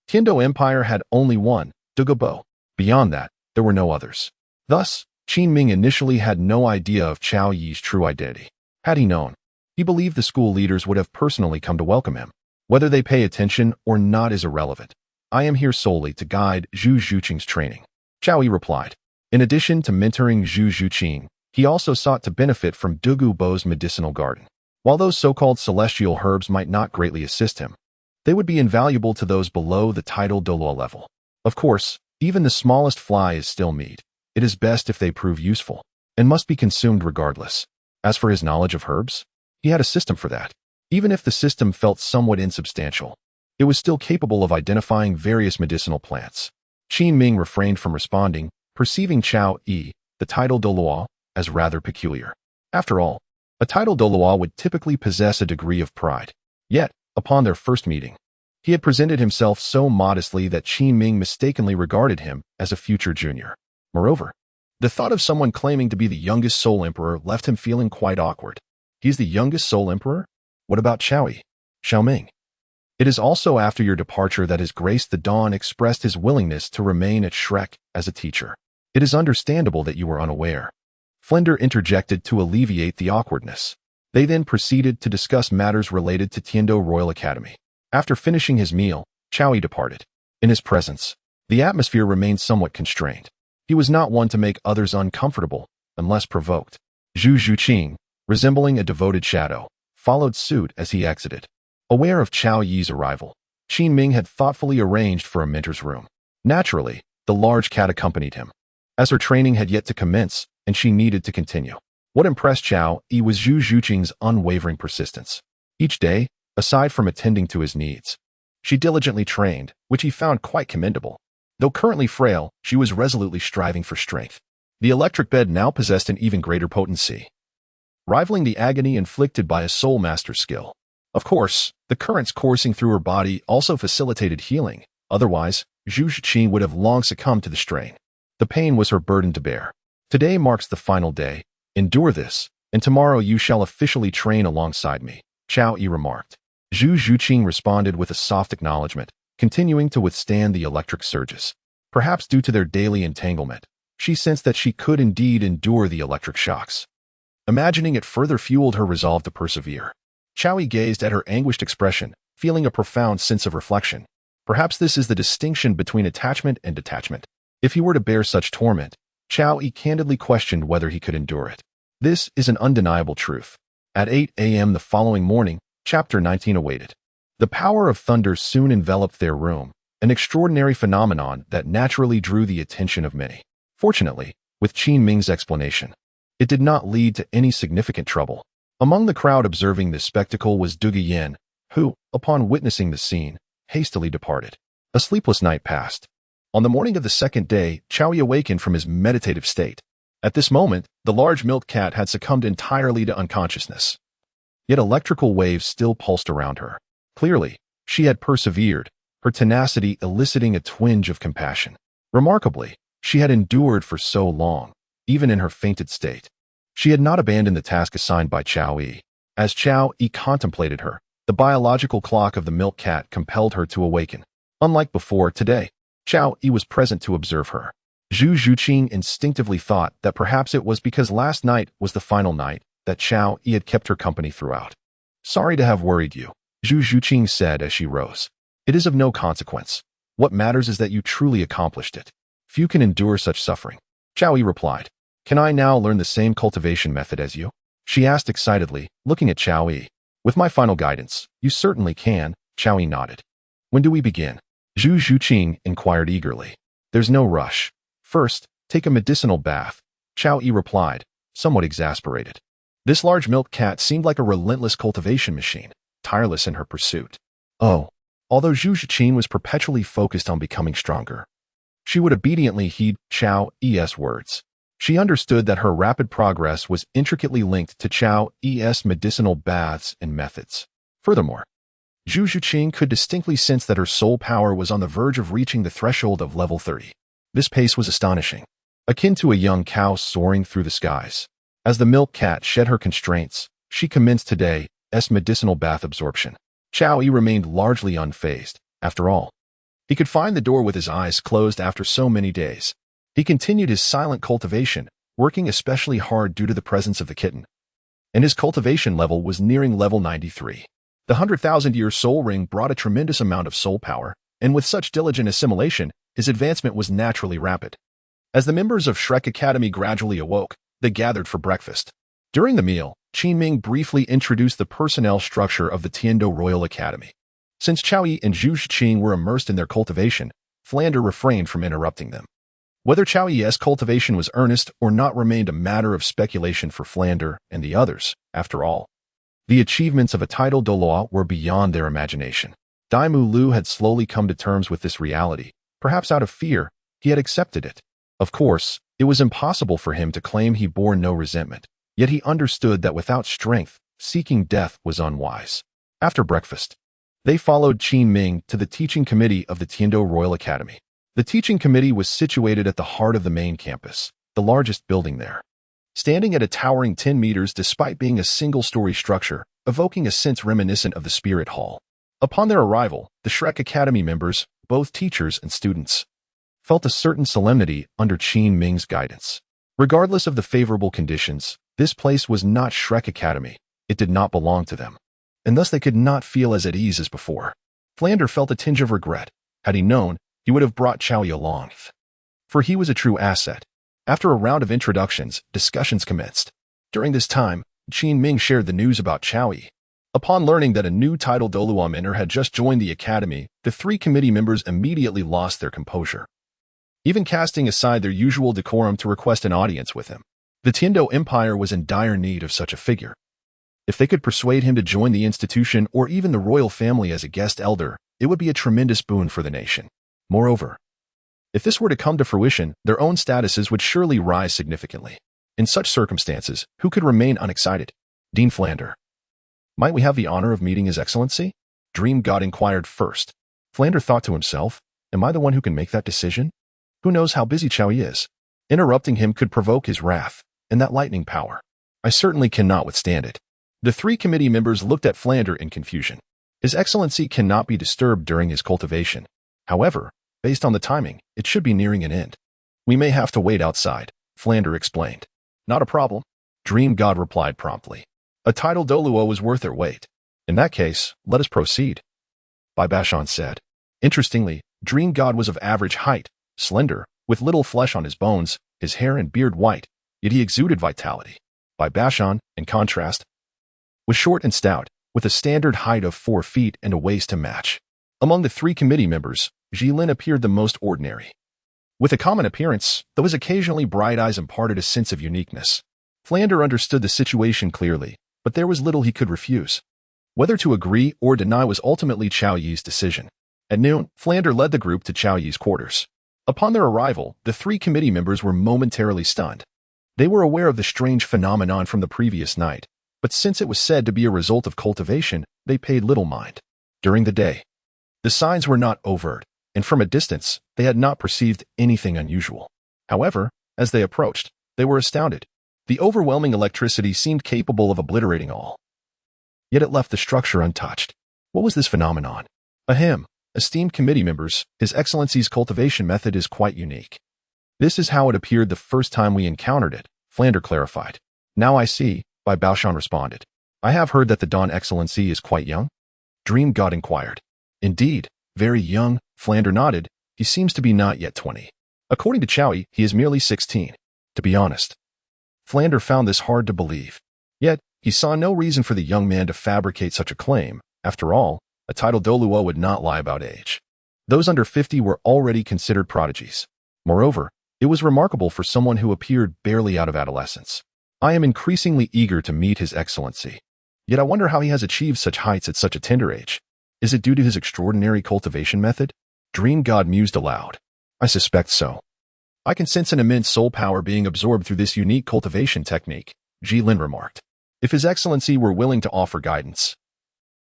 Tiando Empire had only one, Dugu. Beyond that, there were no others. Thus, Qin Ming initially had no idea of Chao Yi's true identity. Had he known, he believed the school leaders would have personally come to welcome him. Whether they pay attention or not is irrelevant. I am here solely to guide Zhuqing's training, Chao Yi replied. In addition to mentoring Zhuqing, he also sought to benefit from Dugu's medicinal garden. While those so-called celestial herbs might not greatly assist him, they would be invaluable to those below the title Douluo level. Of course, even the smallest fly is still meat. It is best if they prove useful, and must be consumed regardless. As for his knowledge of herbs, he had a system for that. Even if the system felt somewhat insubstantial, it was still capable of identifying various medicinal plants. Qin Ming refrained from responding, perceiving Chao Yi, the title Douluo, as rather peculiar. After all, a title Douluo would typically possess a degree of pride. Yet, upon their first meeting, he had presented himself so modestly that Qin Ming mistakenly regarded him as a future junior. Moreover, the thought of someone claiming to be the youngest Soul Emperor left him feeling quite awkward. He's the youngest Soul Emperor? What about Chao Yi? Xiaoming. It is also after your departure that His Grace the Dawn expressed his willingness to remain at Shrek as a teacher. It is understandable that you were unaware. Flender interjected to alleviate the awkwardness. They then proceeded to discuss matters related to Tiando Royal Academy. After finishing his meal, Chao Yi departed. In his presence, the atmosphere remained somewhat constrained. He was not one to make others uncomfortable, unless provoked. Zhuqing, resembling a devoted shadow, followed suit as he exited. Aware of Chao Yi's arrival, Qin Ming had thoughtfully arranged for a mentor's room. Naturally, the large cat accompanied him, as her training had yet to commence, and she needed to continue. What impressed Chao Yi was Zhuqing's unwavering persistence. Each day, aside from attending to his needs, she diligently trained, which he found quite commendable. Though currently frail, she was resolutely striving for strength. The electric bed now possessed an even greater potency, rivaling the agony inflicted by a soul master's skill. Of course, the currents coursing through her body also facilitated healing. Otherwise, Zhuqing would have long succumbed to the strain. The pain was her burden to bear. Today marks the final day. Endure this, and tomorrow you shall officially train alongside me, Chao Yi remarked. Zhuqing responded with a soft acknowledgement, continuing to withstand the electric surges. Perhaps due to their daily entanglement, she sensed that she could indeed endure the electric shocks. Imagining it further fueled her resolve to persevere. Chao Yi gazed at her anguished expression, feeling a profound sense of reflection. Perhaps this is the distinction between attachment and detachment. If he were to bear such torment, Chao Yi candidly questioned whether he could endure it. This is an undeniable truth. At 8 a.m. the following morning, Chapter 19 awaited. The power of thunder soon enveloped their room, an extraordinary phenomenon that naturally drew the attention of many. Fortunately, with Qin Ming's explanation, it did not lead to any significant trouble. Among the crowd observing this spectacle was Dugu, who, upon witnessing the scene, hastily departed. A sleepless night passed. On the morning of the second day, Chow Yi awakened from his meditative state. At this moment, the large milk cat had succumbed entirely to unconsciousness. Yet electrical waves still pulsed around her. Clearly, she had persevered, her tenacity eliciting a twinge of compassion. Remarkably, she had endured for so long, even in her fainted state. She had not abandoned the task assigned by Chow Yi. As Chow Yi contemplated her, the biological clock of the milk cat compelled her to awaken. Unlike before, today, Chow Yi was present to observe her. Zhuqing instinctively thought that perhaps it was because last night was the final night that Chow Yi had kept her company throughout. "Sorry to have worried you," Zhuqing said as she rose. "It is of no consequence. What matters is that you truly accomplished it. Few can endure such suffering." Chow Yi replied. "Can I now learn the same cultivation method as you?" she asked excitedly, looking at Chow Yi. "With my final guidance, you certainly can," Chow Yi nodded. "When do we begin?" Zhuqing inquired eagerly. "There's no rush. First, take a medicinal bath," Chow Yi replied, somewhat exasperated. This large milk cat seemed like a relentless cultivation machine, tireless in her pursuit. Although Zhuqing was perpetually focused on becoming stronger, she would obediently heed Chow Yi's words. She understood that her rapid progress was intricately linked to Chow Yi's medicinal baths and methods. Furthermore, Zhuqing could distinctly sense that her soul power was on the verge of reaching the threshold of level 30. This pace was astonishing, akin to a young cow soaring through the skies. As the milk cat shed her constraints, she commenced today's medicinal bath absorption. Chow Yi remained largely unfazed. After all, he could find the door with his eyes closed after so many days. He continued his silent cultivation, working especially hard due to the presence of the kitten. And his cultivation level was nearing level 93. The 100,000-year soul ring brought a tremendous amount of soul power, and with such diligent assimilation, his advancement was naturally rapid. As the members of Shrek Academy gradually awoke, they gathered for breakfast. During the meal, Qinming briefly introduced the personnel structure of the Tiendo Royal Academy. Since Chow Yi and Zhuqing were immersed in their cultivation, Flander refrained from interrupting them. Whether Chow Yi's cultivation was earnest or not remained a matter of speculation for Flander and the others. After all, the achievements of a Title Douluo were beyond their imagination. Daimu Lu had slowly come to terms with this reality. Perhaps out of fear, he had accepted it. Of course, it was impossible for him to claim he bore no resentment, yet he understood that without strength, seeking death was unwise. After breakfast, they followed Qinming to the teaching committee of the Tiendo Royal Academy. The teaching committee was situated at the heart of the main campus, the largest building there. Standing at a towering 10 meters despite being a single-story structure, evoking a sense reminiscent of the Spirit Hall. Upon their arrival, the Shrek Academy members, both teachers and students, felt a certain solemnity under Qinming's guidance. Regardless of the favorable conditions, this place was not Shrek Academy. It did not belong to them, and thus they could not feel as at ease as before. Flander felt a tinge of regret. Had he known, he would have brought Chow Yi along, for he was a true asset. After a round of introductions, discussions commenced. During this time, Qinming shared the news about Chow Yi. Upon learning that a new Title Douluo mentor had just joined the academy, the three committee members immediately lost their composure, even casting aside their usual decorum to request an audience with him. The Tiendo Empire was in dire need of such a figure. If they could persuade him to join the institution or even the royal family as a guest elder, it would be a tremendous boon for the nation. Moreover, if this were to come to fruition, their own statuses would surely rise significantly. In such circumstances, who could remain unexcited? Dean Flander. "Might we have the honor of meeting His Excellency?" Dream God inquired first. Flander thought to himself, "Am I the one who can make that decision? Who knows how busy Chow Yi is? Interrupting him could provoke his wrath, and that lightning power. I certainly cannot withstand it." The three committee members looked at Flander in confusion. His Excellency cannot be disturbed during his cultivation. However, based on the timing, it should be nearing an end. "We may have to wait outside," Flander explained. "Not a problem," Dream God replied promptly. A Title Douluo was worth their weight. "In that case, let us proceed," Bai Bashan said. Interestingly, Dream God was of average height, slender, with little flesh on his bones, his hair and beard white, yet he exuded vitality. Bai Bashan, in contrast, was short and stout, with a standard height of 4 feet and a waist to match. Among the three committee members, Jilin appeared the most ordinary. With a common appearance, though his occasionally bright eyes imparted a sense of uniqueness. Flander understood the situation clearly, but there was little he could refuse. Whether to agree or deny was ultimately Chow Yi's decision. At noon, Flander led the group to Chao Yi's quarters. Upon their arrival, the three committee members were momentarily stunned. They were aware of the strange phenomenon from the previous night, but since it was said to be a result of cultivation, they paid little mind. During the day, the signs were not overt, and from a distance, they had not perceived anything unusual. However, as they approached, they were astounded. The overwhelming electricity seemed capable of obliterating all. Yet it left the structure untouched. What was this phenomenon? Ahem, esteemed committee members, His Excellency's cultivation method is quite unique. This is how it appeared the first time we encountered it, Flander clarified. Now I see, Bai Baoshan responded. I have heard that the Dawn Excellency is quite young? Dream God inquired. Indeed, very young, Flander nodded. He seems to be not yet 20. According to Chowie, he is merely 16. To be honest, Flander found this hard to believe. Yet, he saw no reason for the young man to fabricate such a claim. After all, a Title Douluo would not lie about age. Those under 50 were already considered prodigies. Moreover, it was remarkable for someone who appeared barely out of adolescence. I am increasingly eager to meet His Excellency. Yet I wonder how he has achieved such heights at such a tender age. Is it due to his extraordinary cultivation method? Dream God mused aloud. I suspect so. I can sense an immense soul power being absorbed through this unique cultivation technique, Ji Lin remarked. If His Excellency were willing to offer guidance,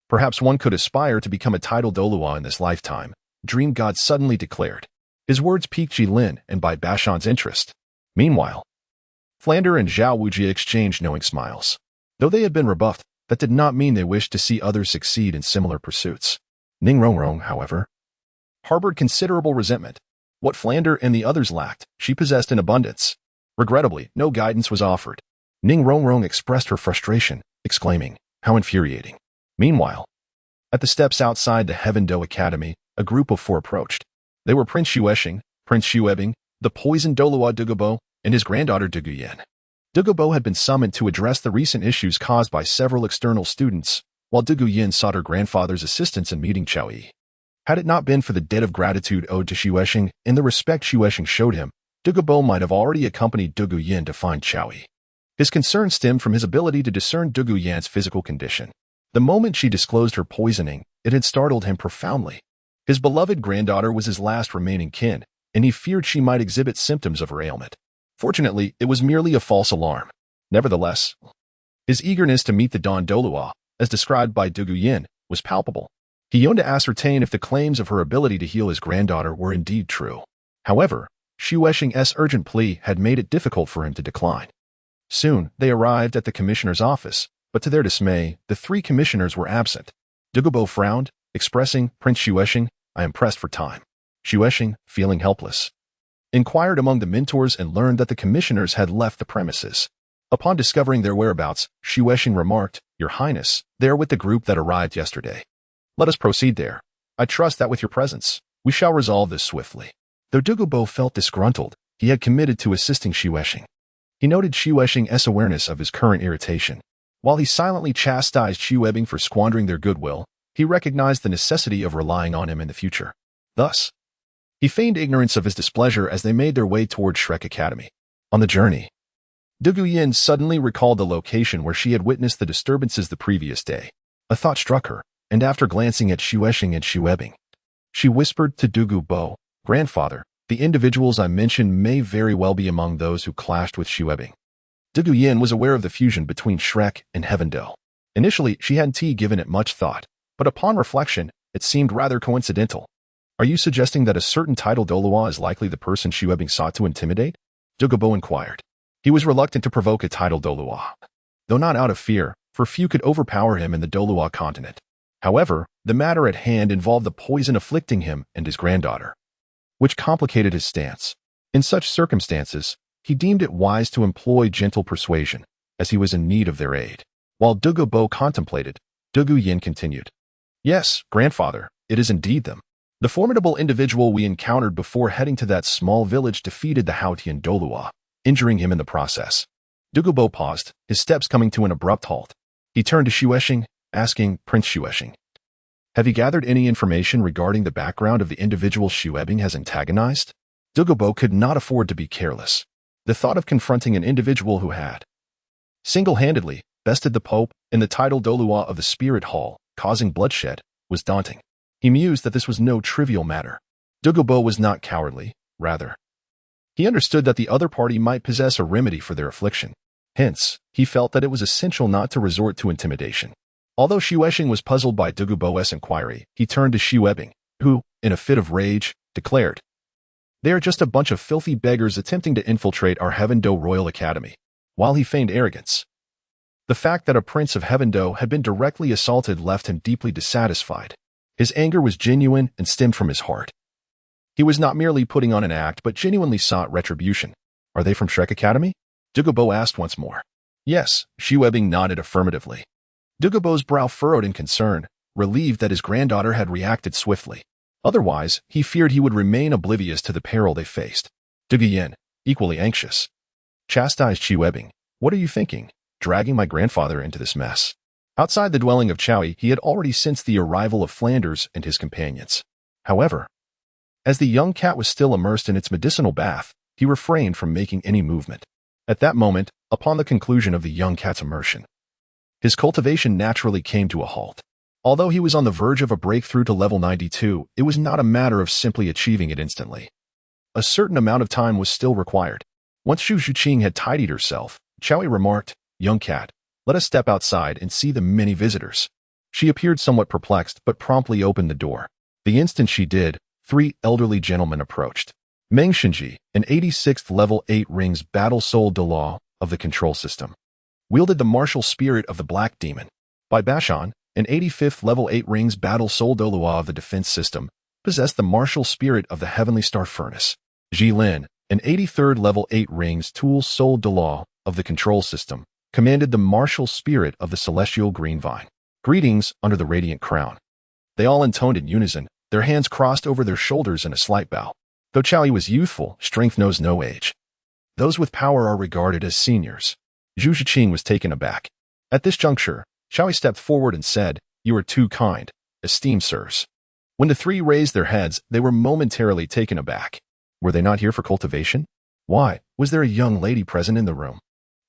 perhaps one could aspire to become a Title Douluo in this lifetime, Dream God suddenly declared. His words piqued Ji Lin and Bai Baoshan's interest. Meanwhile, Flander and Zhao Wujie exchanged knowing smiles. Though they had been rebuffed, that did not mean they wished to see others succeed in similar pursuits. Ning Rongrong, however, harbored considerable resentment. What Flander and the others lacked, she possessed in abundance. Regrettably, no guidance was offered. Ning Rongrong expressed her frustration, exclaiming, how infuriating. Meanwhile, at the steps outside the Heaven Do Academy, a group of four approached. They were Prince Xuexing, Prince Xuebing, the poisoned Douluo Dugu, and his granddaughter Dugu. Dugu had been summoned to address the recent issues caused by several external students, while Dugu sought her grandfather's assistance in meeting Chao Yi. Had it not been for the debt of gratitude owed to Xuexing and the respect Xuexing showed him, Dugu might have already accompanied Dugu to find Chao Yi. His concern stemmed from his ability to discern Dugu physical condition. The moment she disclosed her poisoning, it had startled him profoundly. His beloved granddaughter was his last remaining kin, and he feared she might exhibit symptoms of her ailment. Fortunately, it was merely a false alarm. Nevertheless, his eagerness to meet the Dawn Douluo, as described by Dugu, was palpable. He yearned to ascertain if the claims of her ability to heal his granddaughter were indeed true. However, Xuexing's urgent plea had made it difficult for him to decline. Soon, they arrived at the commissioner's office, but to their dismay, the three commissioners were absent. Dugu frowned, expressing, Prince Xuexing, I am pressed for time. Xuexing, feeling helpless, inquired among the mentors and learned that the commissioners had left the premises. Upon discovering their whereabouts, Xuexing remarked, Your Highness, they are with the group that arrived yesterday. Let us proceed there. I trust that with your presence, we shall resolve this swiftly. Though Dugu felt disgruntled, he had committed to assisting Xuexing. He noted Xuexing's awareness of his current irritation. While he silently chastised Xuebing for squandering their goodwill, he recognized the necessity of relying on him in the future. Thus, he feigned ignorance of his displeasure as they made their way toward Shrek Academy. On the journey, Dugu suddenly recalled the location where she had witnessed the disturbances the previous day. A thought struck her, and after glancing at Xuexing and Xuebing, she whispered to Dugu, Grandfather, the individuals I mentioned may very well be among those who clashed with Xuebing. Dugu was aware of the fusion between Shrek and Heaven Do. Initially, she hadn't given it much thought, but upon reflection, it seemed rather coincidental. Are you suggesting that a certain Title Douluo is likely the person Xuebing sought to intimidate? Dugu inquired. He was reluctant to provoke a Title Douluo, though not out of fear, for few could overpower him in the Douluo Continent. However, the matter at hand involved the poison afflicting him and his granddaughter, which complicated his stance. In such circumstances, he deemed it wise to employ gentle persuasion, as he was in need of their aid. While Dugu contemplated, Dugu continued. Yes, Grandfather, it is indeed them. The formidable individual we encountered before heading to that small village defeated the Haotian Douluo, injuring him in the process. Dugu paused, his steps coming to an abrupt halt. He turned to Xuexing, asking, Prince Xuexing, have you gathered any information regarding the background of the individual Xuebing has antagonized? Dugu could not afford to be careless. The thought of confronting an individual who had single-handedly bested the Pope in the Title Douluo of the Spirit Hall, causing bloodshed, was daunting. He mused that this was no trivial matter. Dugu was not cowardly, rather. He understood that the other party might possess a remedy for their affliction. Hence, he felt that it was essential not to resort to intimidation. Although Xuexing was puzzled by Dugu's inquiry, he turned to Xuebing, who, in a fit of rage, declared, "They are just a bunch of filthy beggars attempting to infiltrate our Heavendo Royal Academy." While he feigned arrogance, the fact that a prince of Heavendo had been directly assaulted left him deeply dissatisfied. His anger was genuine and stemmed from his heart. He was not merely putting on an act, but genuinely sought retribution. "Are they from Shrek Academy?" Dugu asked once more. Yes, Xuebing nodded affirmatively. Dugu's brow furrowed in concern, relieved that his granddaughter had reacted swiftly. Otherwise, he feared he would remain oblivious to the peril they faced. Dugu, equally anxious, chastised Xuebing. "What are you thinking, dragging my grandfather into this mess?" Outside the dwelling of Chowie, he had already sensed the arrival of Flanders and his companions. However, as the young cat was still immersed in its medicinal bath, he refrained from making any movement. At that moment, upon the conclusion of the young cat's immersion, his cultivation naturally came to a halt. Although he was on the verge of a breakthrough to level 92, it was not a matter of simply achieving it instantly. A certain amount of time was still required. Once Zhuqing had tidied herself, Chowie remarked, "Young cat, let us step outside and see the many visitors." She appeared somewhat perplexed, but promptly opened the door. The instant she did, 3 elderly gentlemen approached. Mengshinji, an 86th level 8 rings battle soul Douluo of the control system, wielded the martial spirit of the Black Demon. Bai Bashan, an 85th level 8 rings battle soul Douluo of the defense system, possessed the martial spirit of the Heavenly Star Furnace. Jilin, an 83rd level 8 rings tool soul Douluo of the control system, commanded the martial spirit of the Celestial Green Vine. Greetings under the Radiant Crown. They all intoned in unison, their hands crossed over their shoulders in a slight bow. Though Chowie was youthful, strength knows no age. Those with power are regarded as seniors. Zhuqing was taken aback. At this juncture, Chowie stepped forward and said, "You are too kind, esteemed sirs." When the 3 raised their heads, they were momentarily taken aback. Were they not here for cultivation? Why, was there a young lady present in the room?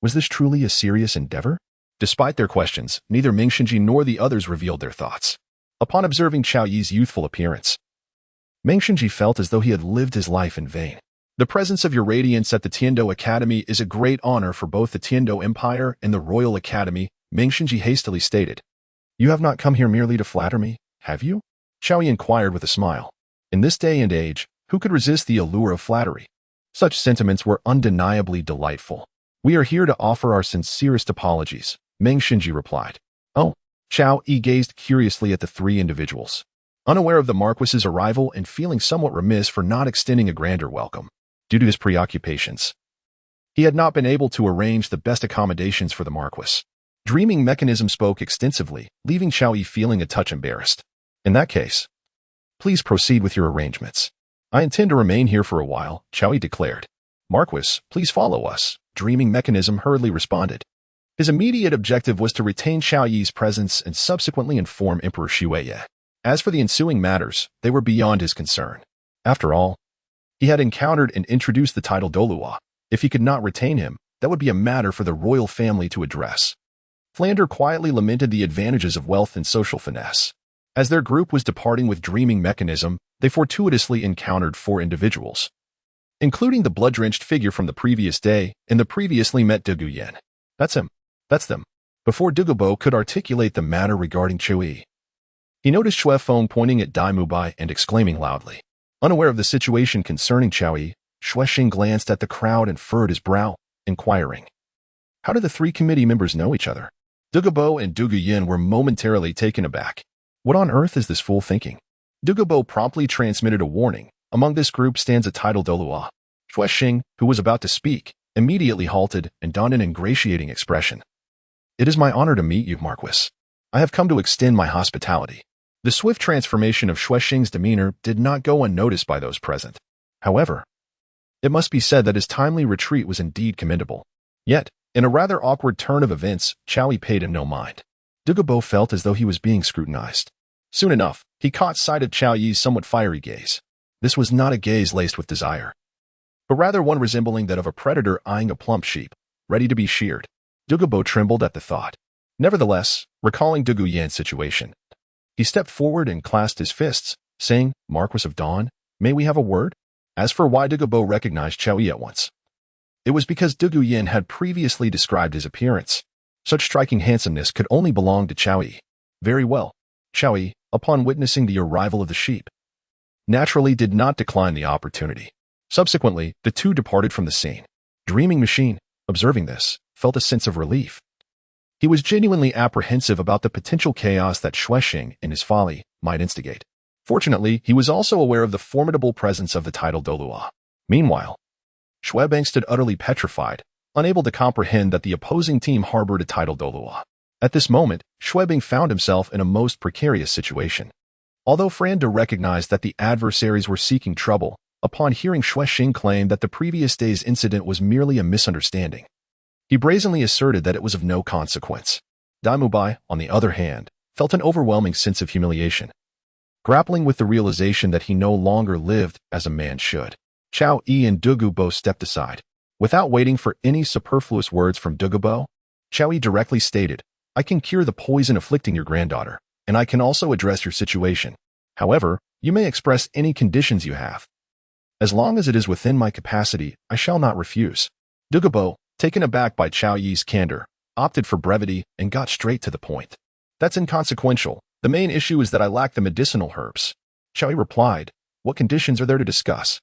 Was this truly a serious endeavor? Despite their questions, neither Mengshinji nor the others revealed their thoughts. Upon observing Chao Yi's youthful appearance, Mengshinji felt as though he had lived his life in vain. "The presence of your radiance at the Tiendo Academy is a great honor for both the Tiendo Empire and the Royal Academy," Mengshinji hastily stated. "You have not come here merely to flatter me, have you?" Chao Yi inquired with a smile. In this day and age, who could resist the allure of flattery? Such sentiments were undeniably delightful. "We are here to offer our sincerest apologies," Mengshinji replied. "Oh." Chao Yi gazed curiously at the 3 individuals, unaware of the Marquis's arrival and feeling somewhat remiss for not extending a grander welcome. Due to his preoccupations, he had not been able to arrange the best accommodations for the Marquis. Dreaming Mechanism spoke extensively, leaving Chao Yi feeling a touch embarrassed. "In that case, please proceed with your arrangements. I intend to remain here for a while," Chao Yi declared. "Marquis, please follow us," Dreaming Mechanism hurriedly responded. His immediate objective was to retain Chao Yi's presence and subsequently inform Emperor Xueye. As for the ensuing matters, they were beyond his concern. After all, he had encountered and introduced the Title Douluo. If he could not retain him, that would be a matter for the royal family to address. Flander quietly lamented the advantages of wealth and social finesse. As their group was departing with Dreaming Mechanism, they fortuitously encountered 4 individuals, including the blood-drenched figure from the previous day and the previously met Dugu. "That's him. That's them." Before Dugu could articulate the matter regarding Chui, he noticed Xue Feng pointing at Dai Mubai and exclaiming loudly. Unaware of the situation concerning Chowie, Xuexing glanced at the crowd and furrowed his brow, inquiring, "How do the 3 committee members know each other?" Dugu and Dugu were momentarily taken aback. What on earth is this fool thinking? Dugu promptly transmitted a warning. Among this group stands a Title Douluo. Xuexing, who was about to speak, immediately halted and donned an ingratiating expression. "It is my honor to meet you, Marquis. I have come to extend my hospitality." The swift transformation of Xuexing's demeanor did not go unnoticed by those present. However, it must be said that his timely retreat was indeed commendable. Yet, in a rather awkward turn of events, Chao Yi paid him no mind. Dugu felt as though he was being scrutinized. Soon enough, he caught sight of Chao Yi's somewhat fiery gaze. This was not a gaze laced with desire, but rather one resembling that of a predator eyeing a plump sheep, ready to be sheared. Dugu trembled at the thought. Nevertheless, recalling Dugu Yan's situation, He stepped forward and clasped his fists, saying, "Marquis of Dawn, may we have a word?" As for why Dugu recognized Qiao Yi at once, it was because Dugu Yin had previously described his appearance. Such striking handsomeness could only belong to Qiao Yi. Very well. Qiao Yi, upon witnessing the arrival of the sheep, naturally did not decline the opportunity. Subsequently, the two departed from the scene. Dreaming Machine, observing this, felt a sense of relief. He was genuinely apprehensive about the potential chaos that Zhuqing, in his folly, might instigate. Fortunately, he was also aware of the formidable presence of the Title Douluo. Meanwhile, Zhuqing stood utterly petrified, unable to comprehend that the opposing team harbored a Title Douluo. At this moment, Zhuqing found himself in a most precarious situation. Although Franda recognized that the adversaries were seeking trouble, upon hearing Zhuqing claim that the previous day's incident was merely a misunderstanding, he brazenly asserted that it was of no consequence. Daimubai, on the other hand, felt an overwhelming sense of humiliation, grappling with the realization that he no longer lived as a man should. Qiao Yi and Dugu both stepped aside. Without waiting for any superfluous words from Dugu, Qiao Yi directly stated, "I can cure the poison afflicting your granddaughter, and I can also address your situation. However, you may express any conditions you have. As long as it is within my capacity, I shall not refuse." Dugu, taken aback by Qiao Yi's candor, opted for brevity and got straight to the point. "That's inconsequential. The main issue is that I lack the medicinal herbs." Qiao Yi replied, "What conditions are there to discuss?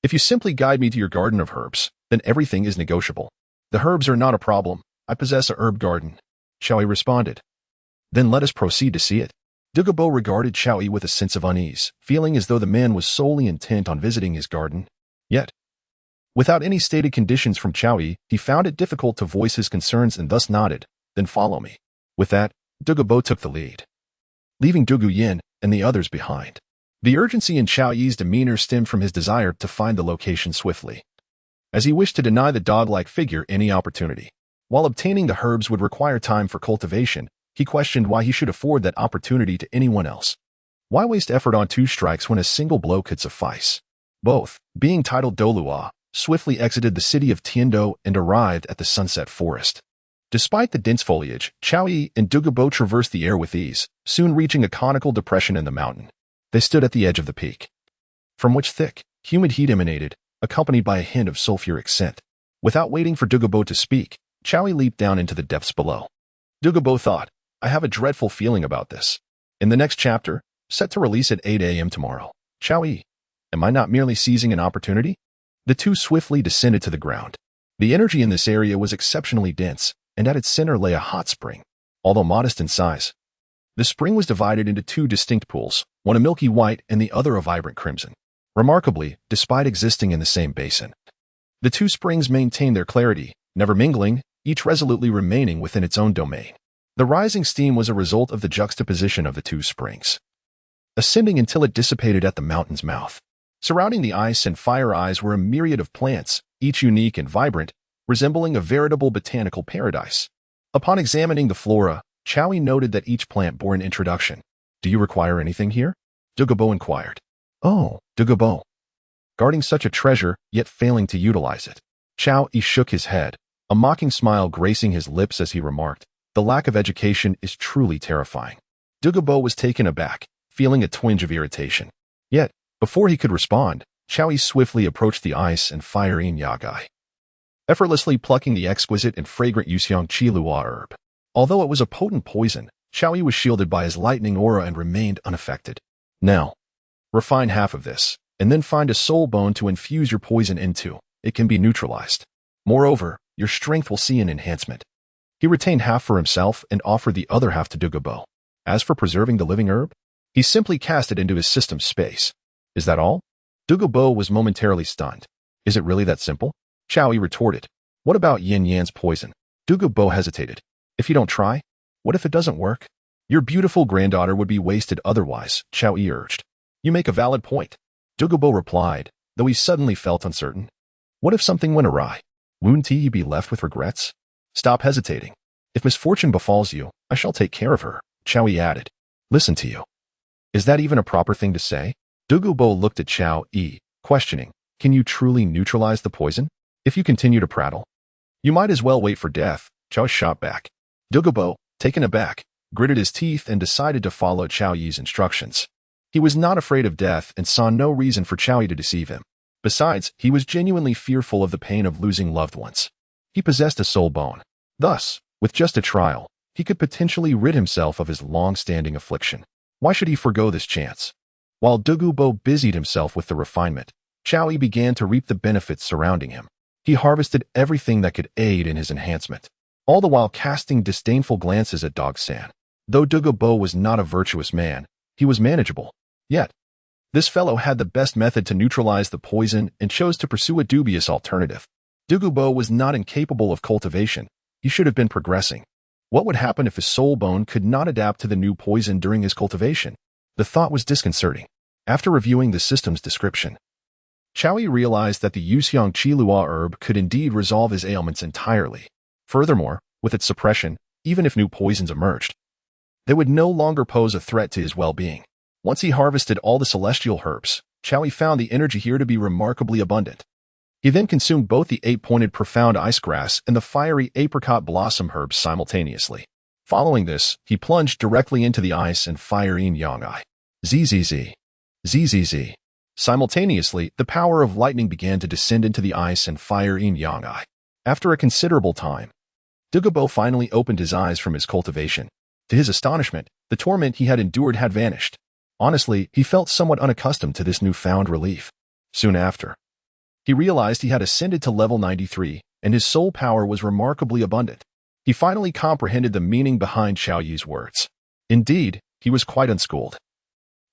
If you simply guide me to your garden of herbs, then everything is negotiable." "The herbs are not a problem. I possess a herb garden," Qiao Yi responded. "Then let us proceed to see it." Dugu regarded Qiao Yi with a sense of unease, feeling as though the man was solely intent on visiting his garden. Yet, without any stated conditions from Qiao Yi, he found it difficult to voice his concerns and thus nodded, "Then follow me." With that, Dugu took the lead, leaving Dugu Yin and the others behind. The urgency in Qiao Yi's demeanor stemmed from his desire to find the location swiftly, as he wished to deny the dog-like figure any opportunity. While obtaining the herbs would require time for cultivation, he questioned why he should afford that opportunity to anyone else. Why waste effort on two strikes when a single blow could suffice? Both, being titled Douluo, swiftly exited the city of Tiando and arrived at the Sunset Forest. Despite the dense foliage, Qiao Yi and Dugu traversed the air with ease, soon reaching a conical depression in the mountain. They stood at the edge of the peak, from which thick, humid heat emanated, accompanied by a hint of sulfuric scent. Without waiting for Dugu to speak, Qiao Yi leaped down into the depths below. Dugu thought, "I have a dreadful feeling about this." In the next chapter, set to release at 8 a.m. tomorrow, Qiao Yi, am I not merely seizing an opportunity? The two swiftly descended to the ground. The energy in this area was exceptionally dense, and at its center lay a hot spring. Although modest in size, the spring was divided into two distinct pools, one a milky white and the other a vibrant crimson. Remarkably, despite existing in the same basin, the two springs maintained their clarity, never mingling, each resolutely remaining within its own domain. The rising steam was a result of the juxtaposition of the two springs, ascending until it dissipated at the mountain's mouth. Surrounding the ice and fire eyes were a myriad of plants, each unique and vibrant, resembling a veritable botanical paradise. Upon examining the flora, Qiao Yi noted that each plant bore an introduction. "Do you require anything here?" Dugu inquired. "Oh, Dugu. Guarding such a treasure, yet failing to utilize it." Qiao Yi shook his head, a mocking smile gracing his lips as he remarked, "The lack of education is truly terrifying." Dugu was taken aback, feeling a twinge of irritation. Yet, before he could respond, Qiao Yi swiftly approached the ice and fire yin yagai, effortlessly plucking the exquisite and fragrant Yuxiang Qilua herb. Although it was a potent poison, Qiao Yi was shielded by his lightning aura and remained unaffected. "Now, refine half of this, and then find a soul bone to infuse your poison into. It can be neutralized. Moreover, your strength will see an enhancement." He retained half for himself and offered the other half to Dugu. As for preserving the living herb, he simply cast it into his system space. "Is that all?" Dugu was momentarily stunned. "Is it really that simple?" Qiao Yi retorted. "What about Yin Yan's poison?" Dugu hesitated. "If you don't try, what if it doesn't work? Your beautiful granddaughter would be wasted otherwise," Qiao Yi urged. "You make a valid point," Dugu replied, though he suddenly felt uncertain. "What if something went awry? Wouldn't he be left with regrets?" "Stop hesitating. If misfortune befalls you, I shall take care of her," Qiao Yi added. "Listen to you. Is that even a proper thing to say?" Dugu looked at Qiao Yi, questioning, "Can you truly neutralize the poison? If you continue to prattle, you might as well wait for death," Qiao shot back. Dugu, taken aback, gritted his teeth, and decided to follow Qiao Yi's instructions. He was not afraid of death and saw no reason for Qiao Yi to deceive him. Besides, he was genuinely fearful of the pain of losing loved ones. He possessed a soul bone. Thus, with just a trial, he could potentially rid himself of his long-standing affliction. Why should he forgo this chance? While Dugu busied himself with the refinement, Qiao Yi began to reap the benefits surrounding him. He harvested everything that could aid in his enhancement, all the while casting disdainful glances at Dog San. Though Dugu was not a virtuous man, he was manageable. Yet, this fellow had the best method to neutralize the poison and chose to pursue a dubious alternative. Dugu was not incapable of cultivation. He should have been progressing. What would happen if his soul bone could not adapt to the new poison during his cultivation? The thought was disconcerting. After reviewing the system's description, Qiao Yi realized that the Yuxiang Qilua herb could indeed resolve his ailments entirely. Furthermore, with its suppression, even if new poisons emerged, they would no longer pose a threat to his well-being. Once he harvested all the celestial herbs, Qiao Yi found the energy here to be remarkably abundant. He then consumed both the 8-pointed profound ice grass and the fiery apricot blossom herbs simultaneously. Following this, he plunged directly into the ice and fire yin-yang eye. Zzz. Zzz. Simultaneously, the power of lightning began to descend into the ice and fire yin-yang eye. After a considerable time, Dugu finally opened his eyes from his cultivation. To his astonishment, the torment he had endured had vanished. Honestly, he felt somewhat unaccustomed to this newfound relief. Soon after, he realized he had ascended to level 93, and his soul power was remarkably abundant. He finally comprehended the meaning behind Qiao Yi's words. Indeed, he was quite unschooled.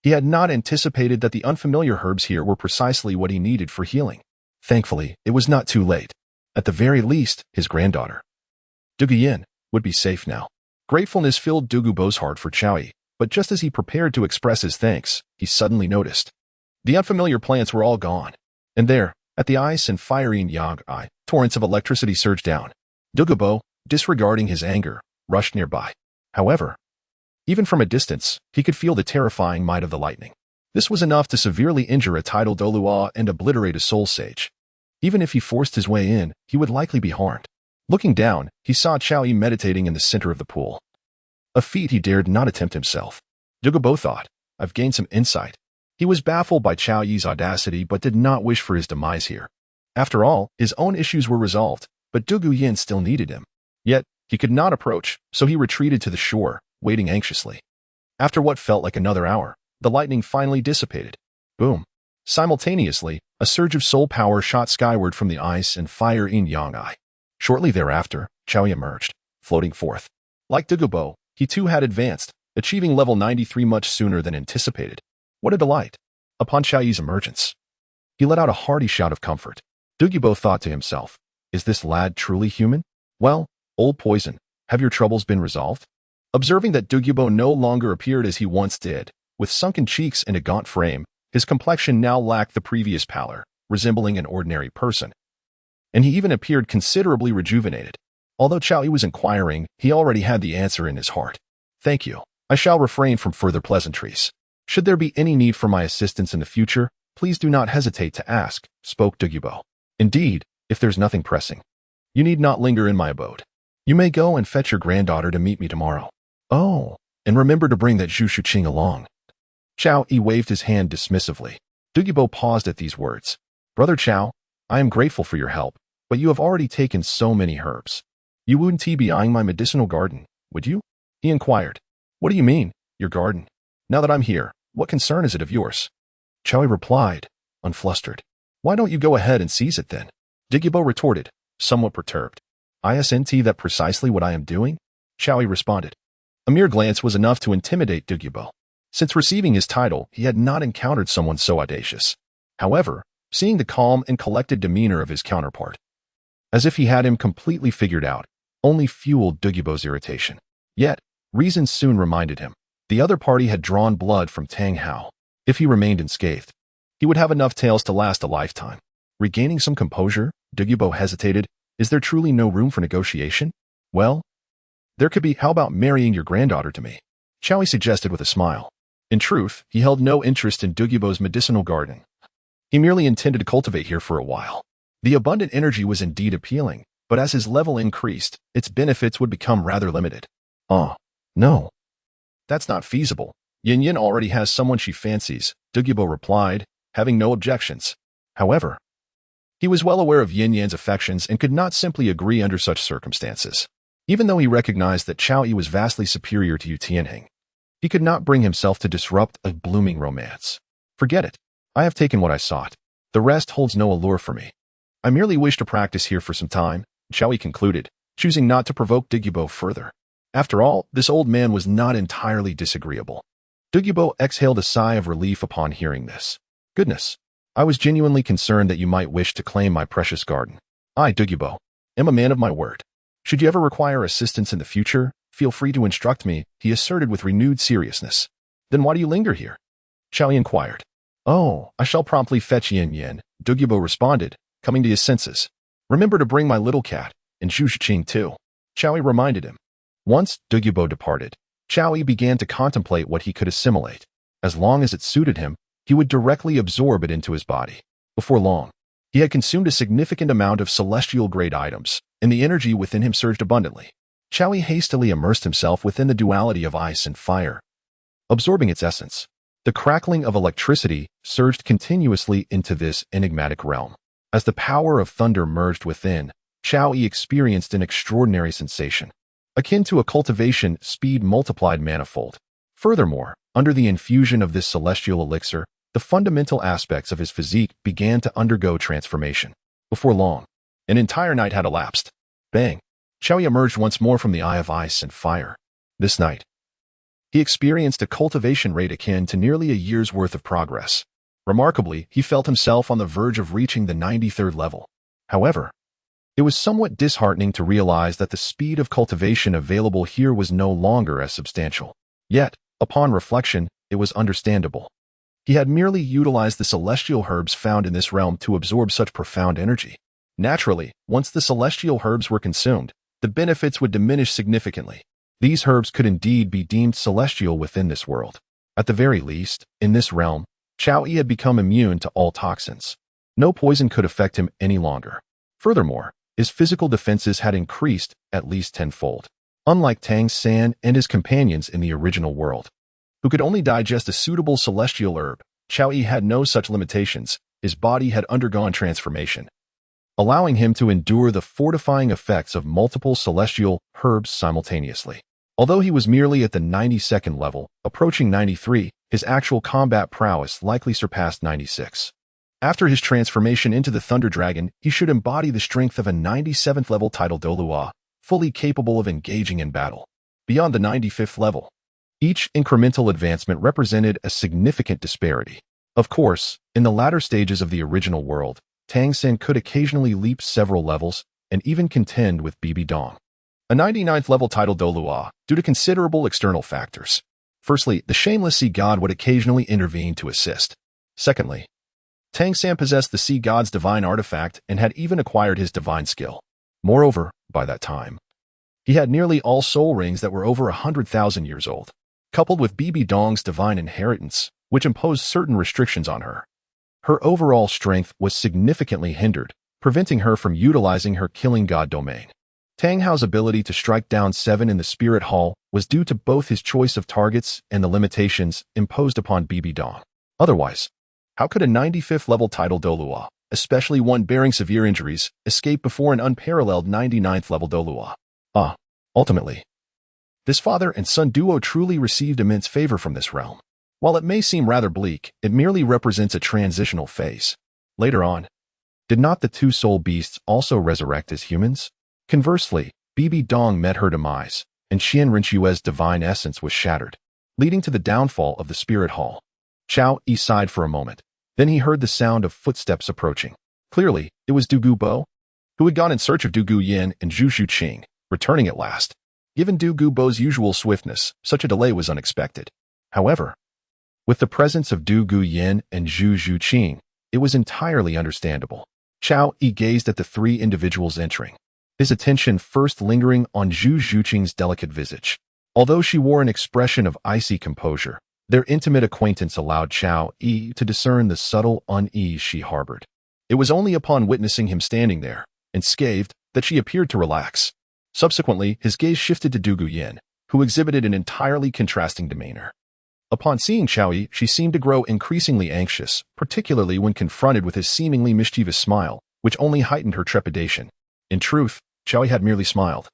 He had not anticipated that the unfamiliar herbs here were precisely what he needed for healing. Thankfully, it was not too late. At the very least, his granddaughter, Dugu, would be safe now. Gratefulness filled Dugu's heart for Qiao Yi, but just as he prepared to express his thanks, he suddenly noticed. The unfamiliar plants were all gone. And there, at the ice and fire yin-yang eye, torrents of electricity surged down. Dugu, disregarding his anger, rushed nearby. However, even from a distance, he could feel the terrifying might of the lightning. This was enough to severely injure a Title Douluo and obliterate a soul sage. Even if he forced his way in, he would likely be harmed. Looking down, he saw Qiao Yi meditating in the center of the pool. A feat he dared not attempt himself. Dugu thought, I've gained some insight. He was baffled by Qiao Yi's audacity but did not wish for his demise here. After all, his own issues were resolved, but Dugu still needed him. Yet, he could not approach, so he retreated to the shore, waiting anxiously. After what felt like another hour, the lightning finally dissipated. Boom. Simultaneously, a surge of soul power shot skyward from the ice and fire yin-yang eye. Shortly thereafter, Qiao Yi emerged, floating forth. Like Dugu, he too had advanced, achieving level 93 much sooner than anticipated. What a delight! Upon Qiao Yi's emergence, he let out a hearty shout of comfort. Dugu thought to himself, is this lad truly human? Well, old poison, have your troubles been resolved? Observing that Dugu no longer appeared as he once did, with sunken cheeks and a gaunt frame, his complexion now lacked the previous pallor, resembling an ordinary person. And he even appeared considerably rejuvenated. Although Qiao Yi was inquiring, he already had the answer in his heart. Thank you. I shall refrain from further pleasantries. Should there be any need for my assistance in the future, please do not hesitate to ask, spoke Dugu. Indeed, if there's nothing pressing, you need not linger in my abode. You may go and fetch your granddaughter to meet me tomorrow. Oh, and remember to bring that Zhuqing along. Qiao Yi waved his hand dismissively. Dugu paused at these words. Brother Qiao, I am grateful for your help, but you have already taken so many herbs. You wouldn't be eyeing my medicinal garden, would you? He inquired. What do you mean, your garden? Now that I'm here, what concern is it of yours? Qiao Yi replied, unflustered. Why don't you go ahead and seize it then? Dugu retorted, somewhat perturbed. Isn't that precisely what I am doing? Qiao Yi responded. A mere glance was enough to intimidate Dugu. Since receiving his title, he had not encountered someone so audacious. However, seeing the calm and collected demeanor of his counterpart, as if he had him completely figured out, only fueled Dugu's irritation. Yet, reason soon reminded him. The other party had drawn blood from Tang Hao. If he remained unscathed, he would have enough tales to last a lifetime. Regaining some composure, Dugu hesitated. Is there truly no room for negotiation? Well, there could be. How about marrying your granddaughter to me? Qiao Yi suggested with a smile. In truth, he held no interest in Dugu's medicinal garden. He merely intended to cultivate here for a while. The abundant energy was indeed appealing, but as his level increased, its benefits would become rather limited. No. That's not feasible. Yin Yin already has someone she fancies, Dugu replied, having no objections. However, he was well aware of Yin Yan's affections and could not simply agree under such circumstances. Even though he recognized that Chao Yi was vastly superior to Yu Tianheng, he could not bring himself to disrupt a blooming romance. Forget it. I have taken what I sought. The rest holds no allure for me. I merely wish to practice here for some time, Chao Yi concluded, choosing not to provoke Dugu further. After all, this old man was not entirely disagreeable. Dugu exhaled a sigh of relief upon hearing this. Goodness. I was genuinely concerned that you might wish to claim my precious garden. I, Dugu, am a man of my word. Should you ever require assistance in the future, feel free to instruct me, he asserted with renewed seriousness. Then why do you linger here? Chao Yi inquired. Oh, I shall promptly fetch Yin Yin, Dugu responded, coming to his senses. Remember to bring my little cat, and Zhuqing too. Chao Yi reminded him. Once Dugu departed, Chao Yi began to contemplate what he could assimilate. As long as it suited him, he would directly absorb it into his body. Before long, he had consumed a significant amount of celestial-grade items, and the energy within him surged abundantly. Chao Yi hastily immersed himself within the duality of ice and fire, absorbing its essence. The crackling of electricity surged continuously into this enigmatic realm. As the power of thunder merged within, Chao Yi experienced an extraordinary sensation, akin to a cultivation speed multiplied manifold. Furthermore, under the infusion of this celestial elixir, the fundamental aspects of his physique began to undergo transformation. Before long, an entire night had elapsed. Bang! Chao Yi emerged once more from the eye of ice and fire. This night, he experienced a cultivation rate akin to nearly a year's worth of progress. Remarkably, he felt himself on the verge of reaching the 93rd level. However, it was somewhat disheartening to realize that the speed of cultivation available here was no longer as substantial. Yet, upon reflection, it was understandable. He had merely utilized the celestial herbs found in this realm to absorb such profound energy. Naturally, once the celestial herbs were consumed, the benefits would diminish significantly. These herbs could indeed be deemed celestial within this world. At the very least, in this realm, Chao Yi had become immune to all toxins. No poison could affect him any longer. Furthermore, his physical defenses had increased at least tenfold. Unlike Tang San and his companions in the original world, who could only digest a suitable celestial herb, Chao Yi had no such limitations. His body had undergone transformation, allowing him to endure the fortifying effects of multiple celestial herbs simultaneously. Although he was merely at the 92nd level, approaching 93, his actual combat prowess likely surpassed 96. After his transformation into the Thunder Dragon, he should embody the strength of a 97th level Title Douluo, fully capable of engaging in battle. Beyond the 95th level, each incremental advancement represented a significant disparity. Of course, in the latter stages of the original world, Tang San could occasionally leap several levels and even contend with Bibi Dong, a 99th level Title Douluo, due to considerable external factors. Firstly, the shameless sea god would occasionally intervene to assist. Secondly, Tang San possessed the sea god's divine artifact and had even acquired his divine skill. Moreover, by that time, he had nearly all soul rings that were over 100,000 years old, coupled with Bibi Dong's divine inheritance, which imposed certain restrictions on her. Her overall strength was significantly hindered, preventing her from utilizing her killing god domain. Tang Hao's ability to strike down 7 in the Spirit Hall was due to both his choice of targets and the limitations imposed upon Bibi Dong. Otherwise, how could a 95th level Title Douluo, especially one bearing severe injuries, escape before an unparalleled 99th level Douluo? Ultimately, this father and son duo truly received immense favor from this realm. While it may seem rather bleak, it merely represents a transitional phase. Later on, did not the two soul beasts also resurrect as humans? Conversely, Bibi Dong met her demise, and Xian Rinchue's divine essence was shattered, leading to the downfall of the Spirit Hall. Chao Yi sighed for a moment. Then he heard the sound of footsteps approaching. Clearly, it was Dugu, who had gone in search of Dugu Yin and Zhuqing, returning at last. Given Dugu's usual swiftness, such a delay was unexpected. However, with the presence of Dugu Yin and Zhuqing, it was entirely understandable. Chao Yi gazed at the 3 individuals entering, his attention first lingering on Zhuqing's delicate visage. Although she wore an expression of icy composure, their intimate acquaintance allowed Chao Yi to discern the subtle unease she harbored. It was only upon witnessing him standing there, enscathed, that she appeared to relax. Subsequently, his gaze shifted to Dugu Yin, who exhibited an entirely contrasting demeanor. Upon seeing Xiao Yi, she seemed to grow increasingly anxious, particularly when confronted with his seemingly mischievous smile, which only heightened her trepidation. In truth, Xiao Yi had merely smiled.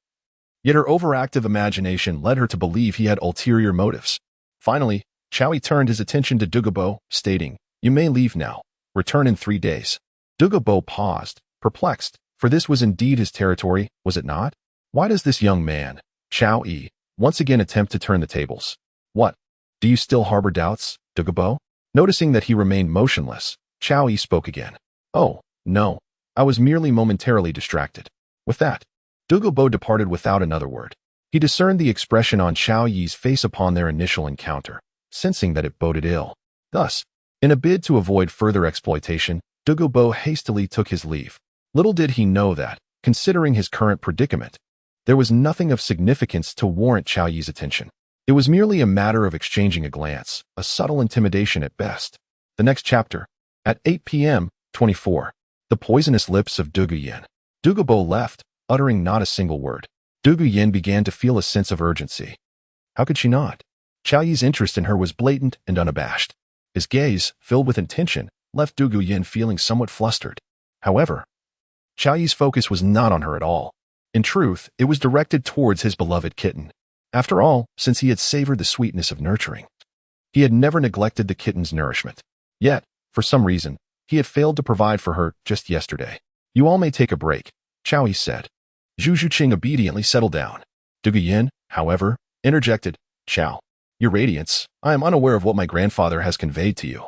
Yet her overactive imagination led her to believe he had ulterior motives. Finally, Xiao Yi turned his attention to Dugu, stating, "You may leave now. Return in 3 days." Dugu paused, perplexed, for this was indeed his territory, was it not? Why does this young man, Xiao Yi, once again attempt to turn the tables? What? Do you still harbor doubts, Dugu? Noticing that he remained motionless, Xiao Yi spoke again. "Oh, no. I was merely momentarily distracted." With that, Dugu departed without another word. He discerned the expression on Xiao Yi's face upon their initial encounter, sensing that it boded ill. Thus, in a bid to avoid further exploitation, Dugu hastily took his leave. Little did he know that, considering his current predicament, there was nothing of significance to warrant Xiao Yi's attention. It was merely a matter of exchanging a glance, a subtle intimidation at best. The next chapter. At 8 p.m., 24. The poisonous lips of Dugu. Dugu left, uttering not a single word. Dugu began to feel a sense of urgency. How could she not? Xiao Yi's interest in her was blatant and unabashed. His gaze, filled with intention, left Dugu feeling somewhat flustered. However, Xiao Yi's focus was not on her at all. In truth, it was directed towards his beloved kitten. After all, since he had savored the sweetness of nurturing, he had never neglected the kitten's nourishment. Yet, for some reason, he had failed to provide for her just yesterday. "You all may take a break," Xiao Yi said. Zhuqing obediently settled down. Dugu, however, interjected, "Xiao, your radiance, I am unaware of what my grandfather has conveyed to you,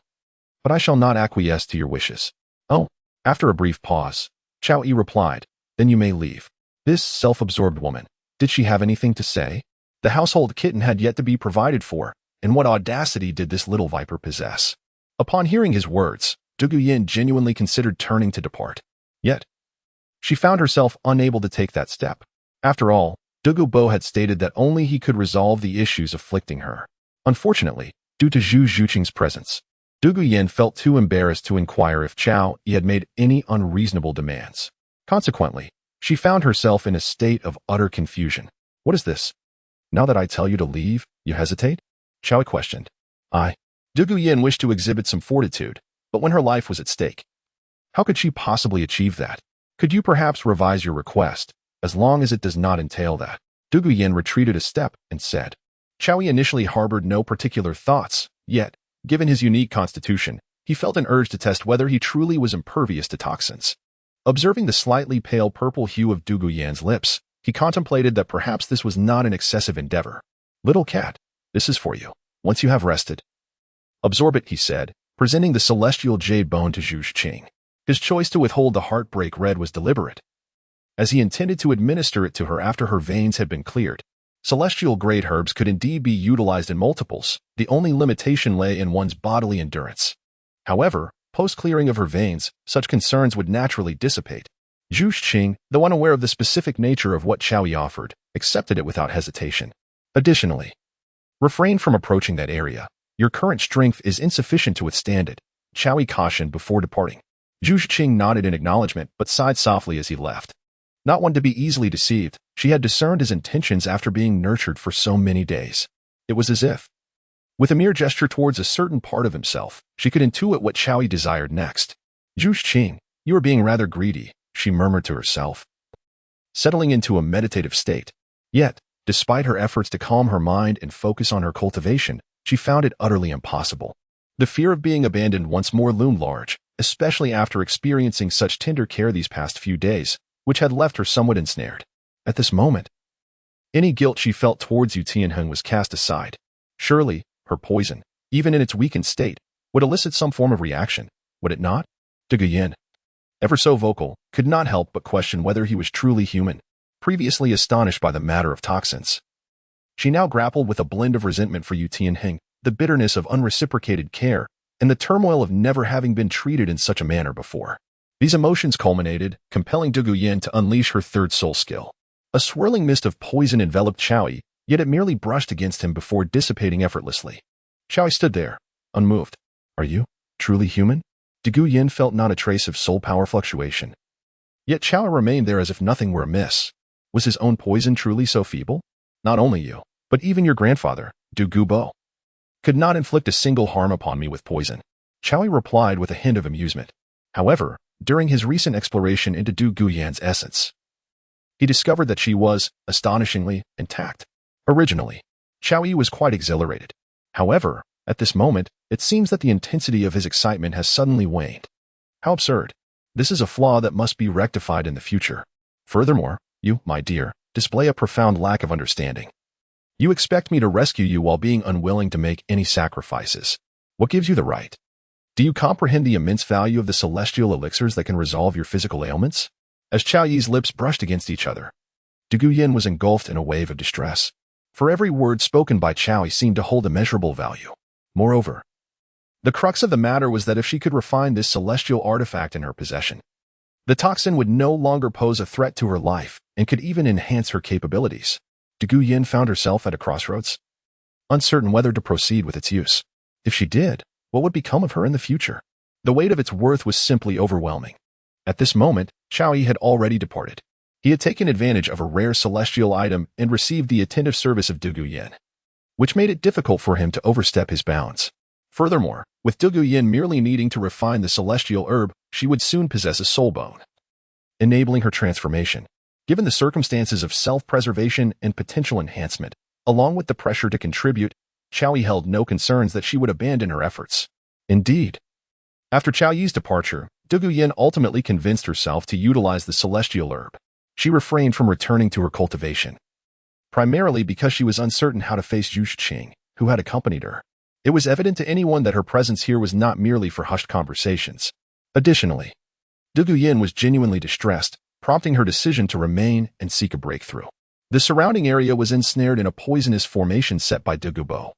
but I shall not acquiesce to your wishes." "Oh." After a brief pause, Xiao Yi replied, "Then you may leave." This self-absorbed woman, did she have anything to say? The household kitten had yet to be provided for, and what audacity did this little viper possess? Upon hearing his words, Dugu genuinely considered turning to depart. Yet, she found herself unable to take that step. After all, Dugu had stated that only he could resolve the issues afflicting her. Unfortunately, due to Zhuqing's presence, Dugu felt too embarrassed to inquire if Xiao Yi had made any unreasonable demands. Consequently, she found herself in a state of utter confusion. "What is this? Now that I tell you to leave, you hesitate?" Xiao Yi questioned. Dugu wished to exhibit some fortitude, but when her life was at stake, how could she possibly achieve that? "Could you perhaps revise your request, as long as it does not entail that?" Dugu retreated a step and said. Xiao Yi initially harbored no particular thoughts, yet, given his unique constitution, he felt an urge to test whether he truly was impervious to toxins. Observing the slightly pale purple hue of Dugu lips, he contemplated that perhaps this was not an excessive endeavor. "Little cat, this is for you. Once you have rested, absorb it," he said, presenting the celestial jade bone to Zhuqing. His choice to withhold the heartbreak red was deliberate, as he intended to administer it to her after her veins had been cleared. Celestial grade herbs could indeed be utilized in multiples, the only limitation lay in one's bodily endurance. However, post-clearing of her veins, such concerns would naturally dissipate. Zhuqing, though unaware of the specific nature of what Xiao Yi offered, accepted it without hesitation. Additionally, refrain from approaching that area. Your current strength is insufficient to withstand it, Xiao Yi cautioned before departing. Zhuqing nodded in acknowledgement but sighed softly as he left. Not one to be easily deceived, she had discerned his intentions after being nurtured for so many days. It was as if, with a mere gesture towards a certain part of himself, she could intuit what Xiao Yi desired next. "Zhuqing, you are being rather greedy," she murmured to herself, settling into a meditative state. Yet, despite her efforts to calm her mind and focus on her cultivation, she found it utterly impossible. The fear of being abandoned once more loomed large, especially after experiencing such tender care these past few days, which had left her somewhat ensnared. At this moment, any guilt she felt towards Tianheng was cast aside. Surely, her poison, even in its weakened state, would elicit some form of reaction, would it not? Dugu, ever so vocal, could not help but question whether he was truly human, previously astonished by the matter of toxins. She now grappled with a blend of resentment for Tianheng, the bitterness of unreciprocated care, and the turmoil of never having been treated in such a manner before. These emotions culminated, compelling Dugu to unleash her third soul skill. A swirling mist of poison enveloped Xiao Yi, yet it merely brushed against him before dissipating effortlessly. Xiao Yi stood there, unmoved. "Are you truly human?" Dugu felt not a trace of soul power fluctuation. Yet Xiao Yi remained there as if nothing were amiss. Was his own poison truly so feeble? "Not only you, But even your grandfather, Dugu, could not inflict a single harm upon me with poison. Chowi replied with a hint of amusement. However, during his recent exploration into Dugu Yan's essence, he discovered that she was, astonishingly, intact. Originally, Chowi was quite exhilarated. However, at this moment, it seems that the intensity of his excitement has suddenly waned. How absurd. This is a flaw that must be rectified in the future. Furthermore, you, my dear, display a profound lack of understanding. You expect me to rescue you while being unwilling to make any sacrifices. What gives you the right? Do you comprehend the immense value of the celestial elixirs that can resolve your physical ailments? As Chao Yi's lips brushed against each other, Dugu Yin was engulfed in a wave of distress. For every word spoken by Chao Yi seemed to hold immeasurable value. Moreover, the crux of the matter was that if she could refine this celestial artifact in her possession, the toxin would no longer pose a threat to her life and could even enhance her capabilities. Dugu Yin found herself at a crossroads, uncertain whether to proceed with its use. If she did, what would become of her in the future? The weight of its worth was simply overwhelming. At this moment, Chao Yi had already departed. He had taken advantage of a rare celestial item and received the attentive service of Dugu Yin, which made it difficult for him to overstep his bounds. Furthermore, with Dugu Yin merely needing to refine the celestial herb, she would soon possess a soul bone, enabling her transformation. Given the circumstances of self-preservation and potential enhancement, along with the pressure to contribute, Chao Yi held no concerns that she would abandon her efforts. Indeed, after Chao Yi's departure, Dugu Yin ultimately convinced herself to utilize the celestial herb. She refrained from returning to her cultivation, primarily because she was uncertain how to face Zhuqing, who had accompanied her. It was evident to anyone that her presence here was not merely for hushed conversations. Additionally, Dugu Yin was genuinely distressed, prompting her decision to remain and seek a breakthrough. The surrounding area was ensnared in a poisonous formation set by Dugu,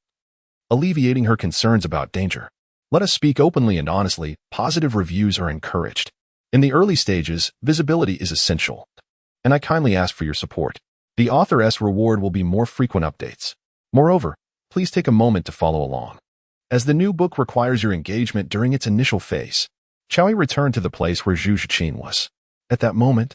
alleviating her concerns about danger. Let us speak openly and honestly, positive reviews are encouraged. In the early stages, visibility is essential, and I kindly ask for your support. The author's reward will be more frequent updates. Moreover, please take a moment to follow along, as the new book requires your engagement during its initial phase. Chao Yi returned to the place where Zhuqing was. At that moment,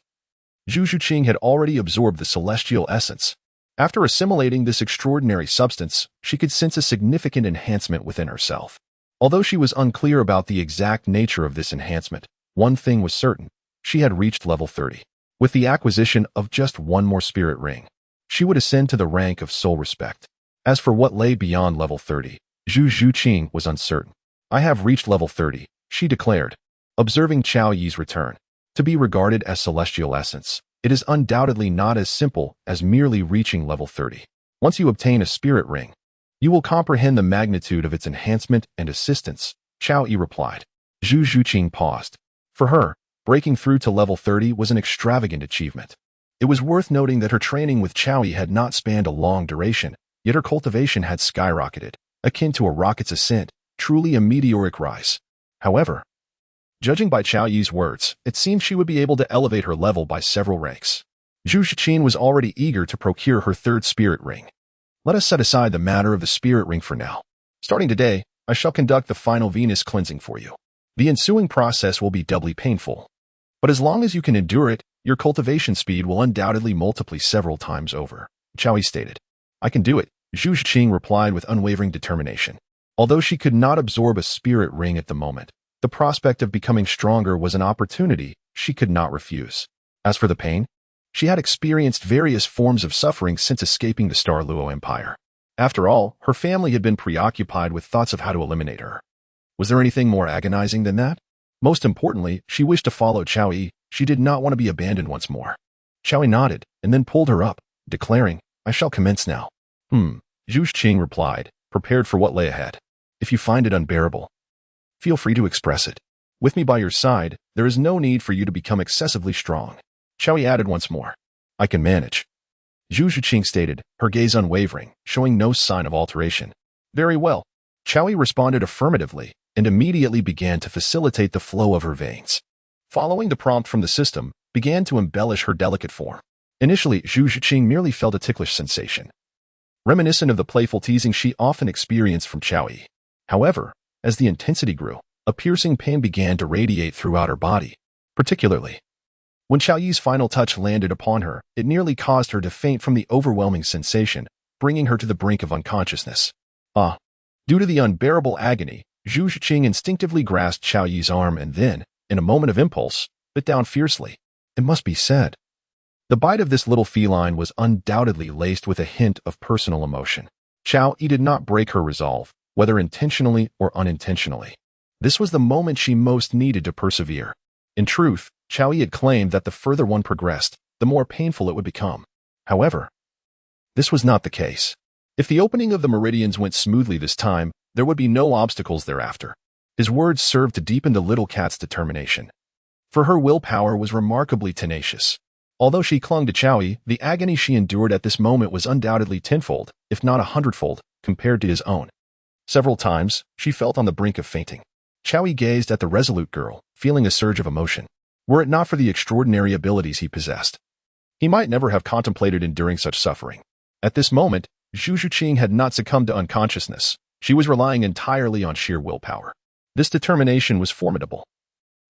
Zhuqing had already absorbed the celestial essence. After assimilating this extraordinary substance, she could sense a significant enhancement within herself. Although she was unclear about the exact nature of this enhancement, one thing was certain: she had reached level 30. With the acquisition of just one more spirit ring, she would ascend to the rank of soul respect. As for what lay beyond level 30, Zhuqing was uncertain. I have reached level 30, she declared, observing Chao Yi's return. To be regarded as celestial essence, it is undoubtedly not as simple as merely reaching level 30. Once you obtain a spirit ring, you will comprehend the magnitude of its enhancement and assistance, Chao Yi replied. Zhuqing paused. For her, breaking through to level 30 was an extravagant achievement. It was worth noting that her training with Chao Yi had not spanned a long duration, yet her cultivation had skyrocketed, akin to a rocket's ascent, truly a meteoric rise. However, judging by Chao Yi's words, it seemed she would be able to elevate her level by several ranks. Zhuqing was already eager to procure her third spirit ring. Let us set aside the matter of the spirit ring for now. Starting today, I shall conduct the final Venus cleansing for you. The ensuing process will be doubly painful, but as long as you can endure it, your cultivation speed will undoubtedly multiply several times over, Chao Yi stated. I can do it, Zhuqing replied with unwavering determination. Although she could not absorb a spirit ring at the moment, the prospect of becoming stronger was an opportunity she could not refuse. As for the pain, she had experienced various forms of suffering since escaping the Star Luo Empire. After all, her family had been preoccupied with thoughts of how to eliminate her. Was there anything more agonizing than that? Most importantly, she wished to follow Chao Yi. She did not want to be abandoned once more. Chao Yi nodded and then pulled her up, declaring, I shall commence now. Zhuqing replied, prepared for what lay ahead. If you find it unbearable, feel free to express it. With me by your side, there is no need for you to become excessively strong. Chao Yi added once more. I can manage. Zhuqing stated, her gaze unwavering, showing no sign of alteration. Very well. Chao Yi responded affirmatively and immediately began to facilitate the flow of her veins. Following the prompt from the system, began to embellish her delicate form. Initially, Zhuqing merely felt a ticklish sensation, reminiscent of the playful teasing she often experienced from Chao Yi. However, as the intensity grew, a piercing pain began to radiate throughout her body. Particularly, when Chao Yi's final touch landed upon her, it nearly caused her to faint from the overwhelming sensation. bringing her to the brink of unconsciousness. Due to the unbearable agony, Zhuqing instinctively grasped Qiao Yi's arm and then, in a moment of impulse, bit down fiercely. It must be said, the bite of this little feline was undoubtedly laced with a hint of personal emotion. Qiao Yi did not break her resolve, whether intentionally or unintentionally. This was the moment she most needed to persevere. In truth, Qiao Yi had claimed that the further one progressed, the more painful it would become. However, this was not the case. If the opening of the meridians went smoothly this time, there would be no obstacles thereafter. His words served to deepen the little cat's determination. For her willpower was remarkably tenacious. Although she clung to Qiao Yi, the agony she endured at this moment was undoubtedly tenfold, if not 100-fold, compared to his own. Several times, she felt on the brink of fainting. Qiao Yi gazed at the resolute girl, feeling a surge of emotion. Were it not for the extraordinary abilities he possessed, he might never have contemplated enduring such suffering. At this moment, Zhuqing had not succumbed to unconsciousness. She was relying entirely on sheer willpower. This determination was formidable.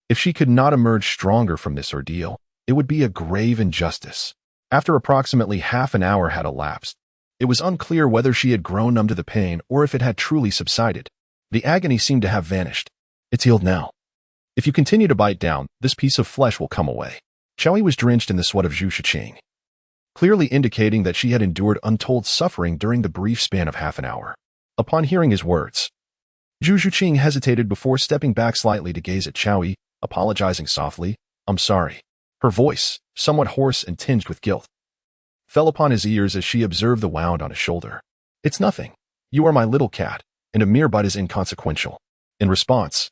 If she could not emerge stronger from this ordeal, it would be a grave injustice. After approximately half an hour had elapsed, it was unclear whether she had grown numb to the pain or if it had truly subsided. The agony seemed to have vanished. It's healed now. If you continue to bite down, this piece of flesh will come away. Qiao Yi was drenched in the sweat of Zhuqing, clearly indicating that she had endured untold suffering during the brief span of half an hour. Upon hearing his words, Zhuqing hesitated before stepping back slightly to gaze at Qiao Yi, apologizing softly. "I'm sorry." Her voice, somewhat hoarse and tinged with guilt, fell upon his ears as she observed the wound on his shoulder. "It's nothing. You are my little cat, and a mere bite is inconsequential." In response,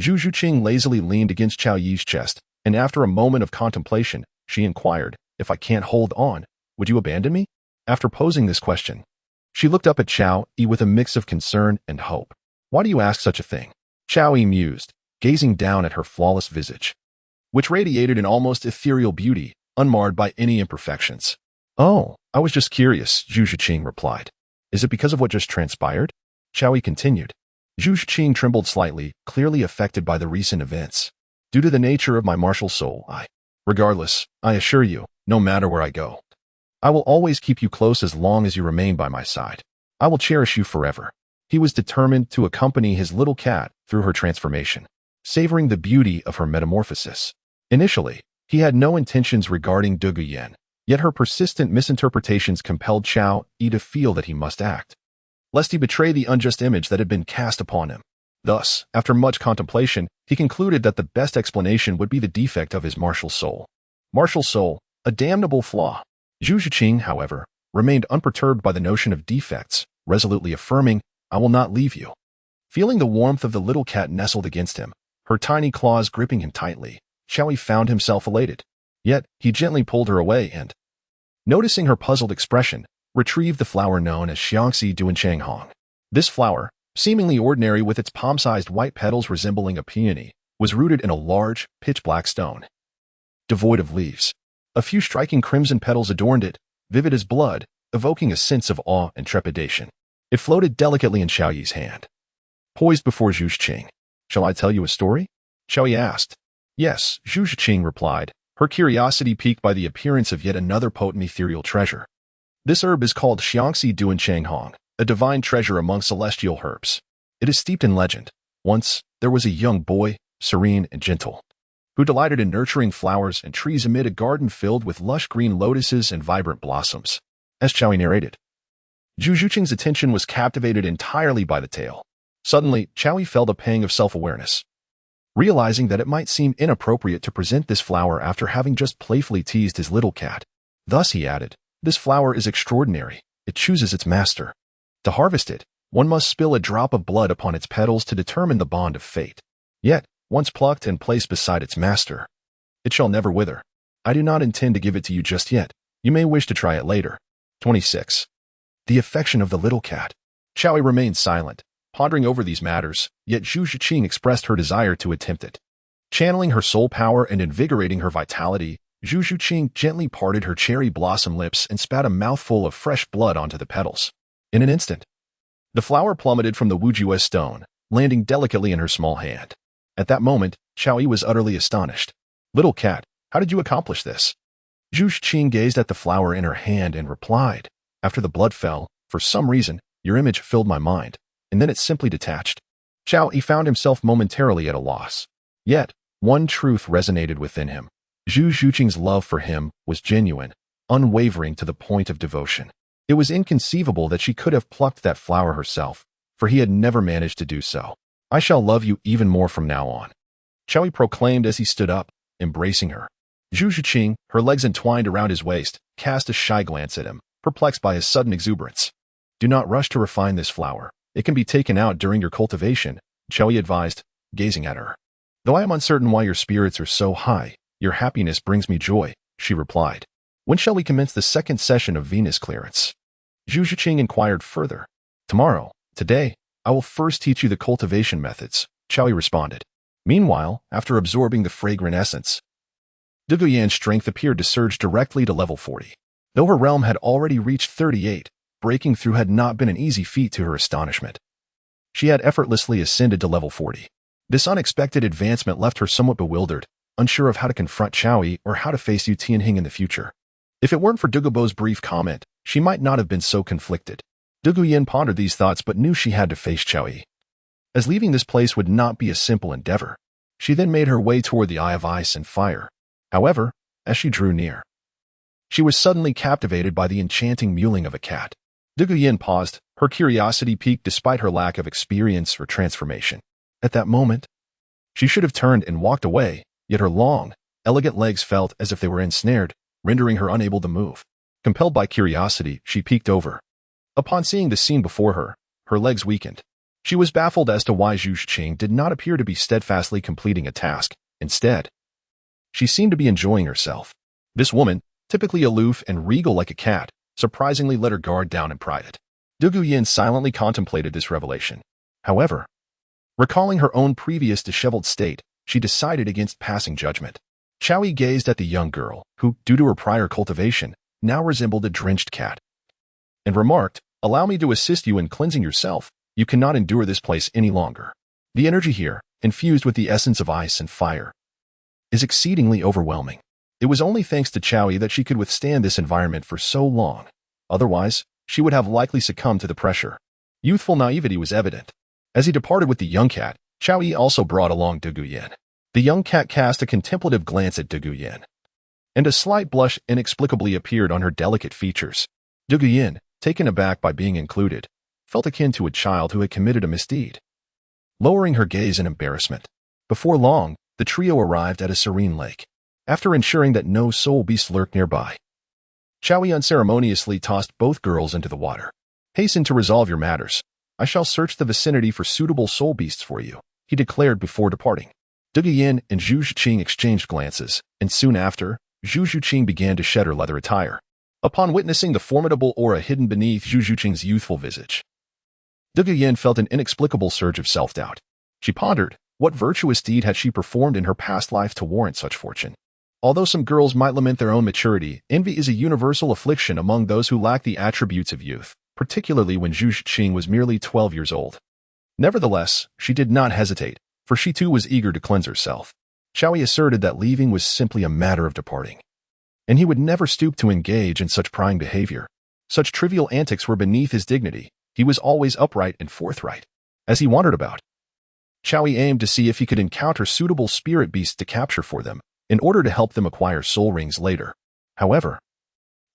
Zhuqing lazily leaned against Qiao Yi's chest, and after a moment of contemplation, she inquired, "If I can't hold on, would you abandon me?" After posing this question, she looked up at Qiao Yi with a mix of concern and hope. "Why do you ask such a thing?" Qiao Yi mused, gazing down at her flawless visage, which radiated an almost ethereal beauty, unmarred by any imperfections. "Oh, I was just curious," Zhuqing replied. "Is it because of what just transpired?" Qiao Yi continued. Zhuqing trembled slightly, clearly affected by the recent events. "Due to the nature of my martial soul, regardless, I assure you, no matter where I go, I will always keep you close as long as you remain by my side. I will cherish you forever." He was determined to accompany his little cat through her transformation, savoring the beauty of her metamorphosis. Initially, he had no intentions regarding Dugu, yet her persistent misinterpretations compelled Qiao Yi to feel that he must act, lest he betray the unjust image that had been cast upon him. Thus, after much contemplation, he concluded that the best explanation would be the defect of his martial soul. Martial soul, a damnable flaw. Zhuqing, however, remained unperturbed by the notion of defects, resolutely affirming, "I will not leave you." Feeling the warmth of the little cat nestled against him, her tiny claws gripping him tightly, Qiao Yi found himself elated. Yet, he gently pulled her away and, noticing her puzzled expression, retrieved the flower known as Xiangxi Duanchang. This flower, seemingly ordinary with its palm-sized white petals resembling a peony, was rooted in a large, pitch-black stone, devoid of leaves. A few striking crimson petals adorned it, vivid as blood, evoking a sense of awe and trepidation. It floated delicately in Qiao Yi's hand, poised before Zhuqing. "Shall I tell you a story?" Qiao Yi asked. "Yes," Zhuqing replied, her curiosity piqued by the appearance of yet another potent ethereal treasure. "This herb is called Xiangxi Duanchang, a divine treasure among celestial herbs. It is steeped in legend. Once, there was a young boy, serene and gentle, who delighted in nurturing flowers and trees amid a garden filled with lush green lotuses and vibrant blossoms." As Qiao Yi narrated, Zhuqing's attention was captivated entirely by the tale. Suddenly, Qiao Yi felt a pang of self-awareness, realizing that it might seem inappropriate to present this flower after having just playfully teased his little cat. Thus, he added, "This flower is extraordinary. It chooses its master. To harvest it, one must spill a drop of blood upon its petals to determine the bond of fate. Yet, once plucked and placed beside its master, it shall never wither. I do not intend to give it to you just yet. You may wish to try it later." 26. The affection of the little cat. Qiao Yi remained silent, pondering over these matters, yet Zhuqing expressed her desire to attempt it. Channeling her soul power and invigorating her vitality, Zhuqing gently parted her cherry blossom lips and spat a mouthful of fresh blood onto the petals. In an instant, the flower plummeted from the Wujue stone, landing delicately in her small hand. At that moment, Qiao Yi was utterly astonished. "Little cat, how did you accomplish this?" Zhuqing gazed at the flower in her hand and replied, After the blood fell, for some reason, your image filled my mind, and then it simply detached. Xiao Yi found himself momentarily at a loss. Yet, one truth resonated within him. Zhuqing's love for him was genuine, unwavering to the point of devotion. It was inconceivable that she could have plucked that flower herself, for he had never managed to do so. I shall love you even more from now on, Xiao Yi proclaimed as he stood up, embracing her. Zhuqing, her legs entwined around his waist, cast a shy glance at him, perplexed by his sudden exuberance. Do not rush to refine this flower. It can be taken out during your cultivation, Xiao Yi advised, gazing at her. Though I am uncertain why your spirits are so high, your happiness brings me joy, she replied. When shall we commence the second session of Venus clearance? Zhuqing inquired further. Tomorrow. Today, I will first teach you the cultivation methods, Xiao Yi responded. Meanwhile, after absorbing the fragrant essence, Dugu's strength appeared to surge directly to level 40. Though her realm had already reached 38, breaking through had not been an easy feat to her astonishment. She had effortlessly ascended to level 40. This unexpected advancement left her somewhat bewildered, unsure of how to confront Xiao Yi or how to face Yu Tianheng in the future. If it weren't for Dugu's brief comment, she might not have been so conflicted. Dugu pondered these thoughts but knew she had to face Xiao Yi. As leaving this place would not be a simple endeavor, she then made her way toward the Eye of Ice and Fire. However, as she drew near, she was suddenly captivated by the enchanting mewling of a cat. Dugu paused, her curiosity piqued despite her lack of experience or transformation. At that moment, she should have turned and walked away, yet her long, elegant legs felt as if they were ensnared, rendering her unable to move. Compelled by curiosity, she peeked over. Upon seeing the scene before her, her legs weakened. She was baffled as to why Zhuqing did not appear to be steadfastly completing a task. Instead, she seemed to be enjoying herself. This woman, typically aloof and regal like a cat, surprisingly let her guard down in private. Dugu silently contemplated this revelation. However, recalling her own previous disheveled state, she decided against passing judgment. Xiao Yi gazed at the young girl, who, due to her prior cultivation, now resembled a drenched cat, and remarked, "Allow me to assist you in cleansing yourself. You cannot endure this place any longer. The energy here, infused with the essence of ice and fire, is exceedingly overwhelming." It was only thanks to Xiao Yi that she could withstand this environment for so long. Otherwise, she would have likely succumbed to the pressure. Youthful naivety was evident. As he departed with the young cat, Xiao Yi also brought along Dugu. The young cat cast a contemplative glance at Dugu, and a slight blush inexplicably appeared on her delicate features. Dugu, taken aback by being included, felt akin to a child who had committed a misdeed. Lowering her gaze in embarrassment, before long, the trio arrived at a serene lake. After ensuring that no soul beasts lurked nearby, Xiao Yi unceremoniously tossed both girls into the water. "Hasten to resolve your matters. I shall search the vicinity for suitable soul beasts for you," he declared before departing. Dugu and Zhuqing exchanged glances, and soon after, Zhuqing began to shed her leather attire. Upon witnessing the formidable aura hidden beneath Zhuqing's youthful visage, Dugu felt an inexplicable surge of self-doubt. She pondered, what virtuous deed had she performed in her past life to warrant such fortune? Although some girls might lament their own maturity, envy is a universal affliction among those who lack the attributes of youth, particularly when Zhuqing was merely 12 years old. Nevertheless, she did not hesitate, for she too was eager to cleanse herself. Xiao Yi asserted that leaving was simply a matter of departing, and he would never stoop to engage in such prying behavior. Such trivial antics were beneath his dignity. He was always upright and forthright. As he wandered about, Xiao Yi aimed to see if he could encounter suitable spirit beasts to capture for them, in order to help them acquire soul rings later. However,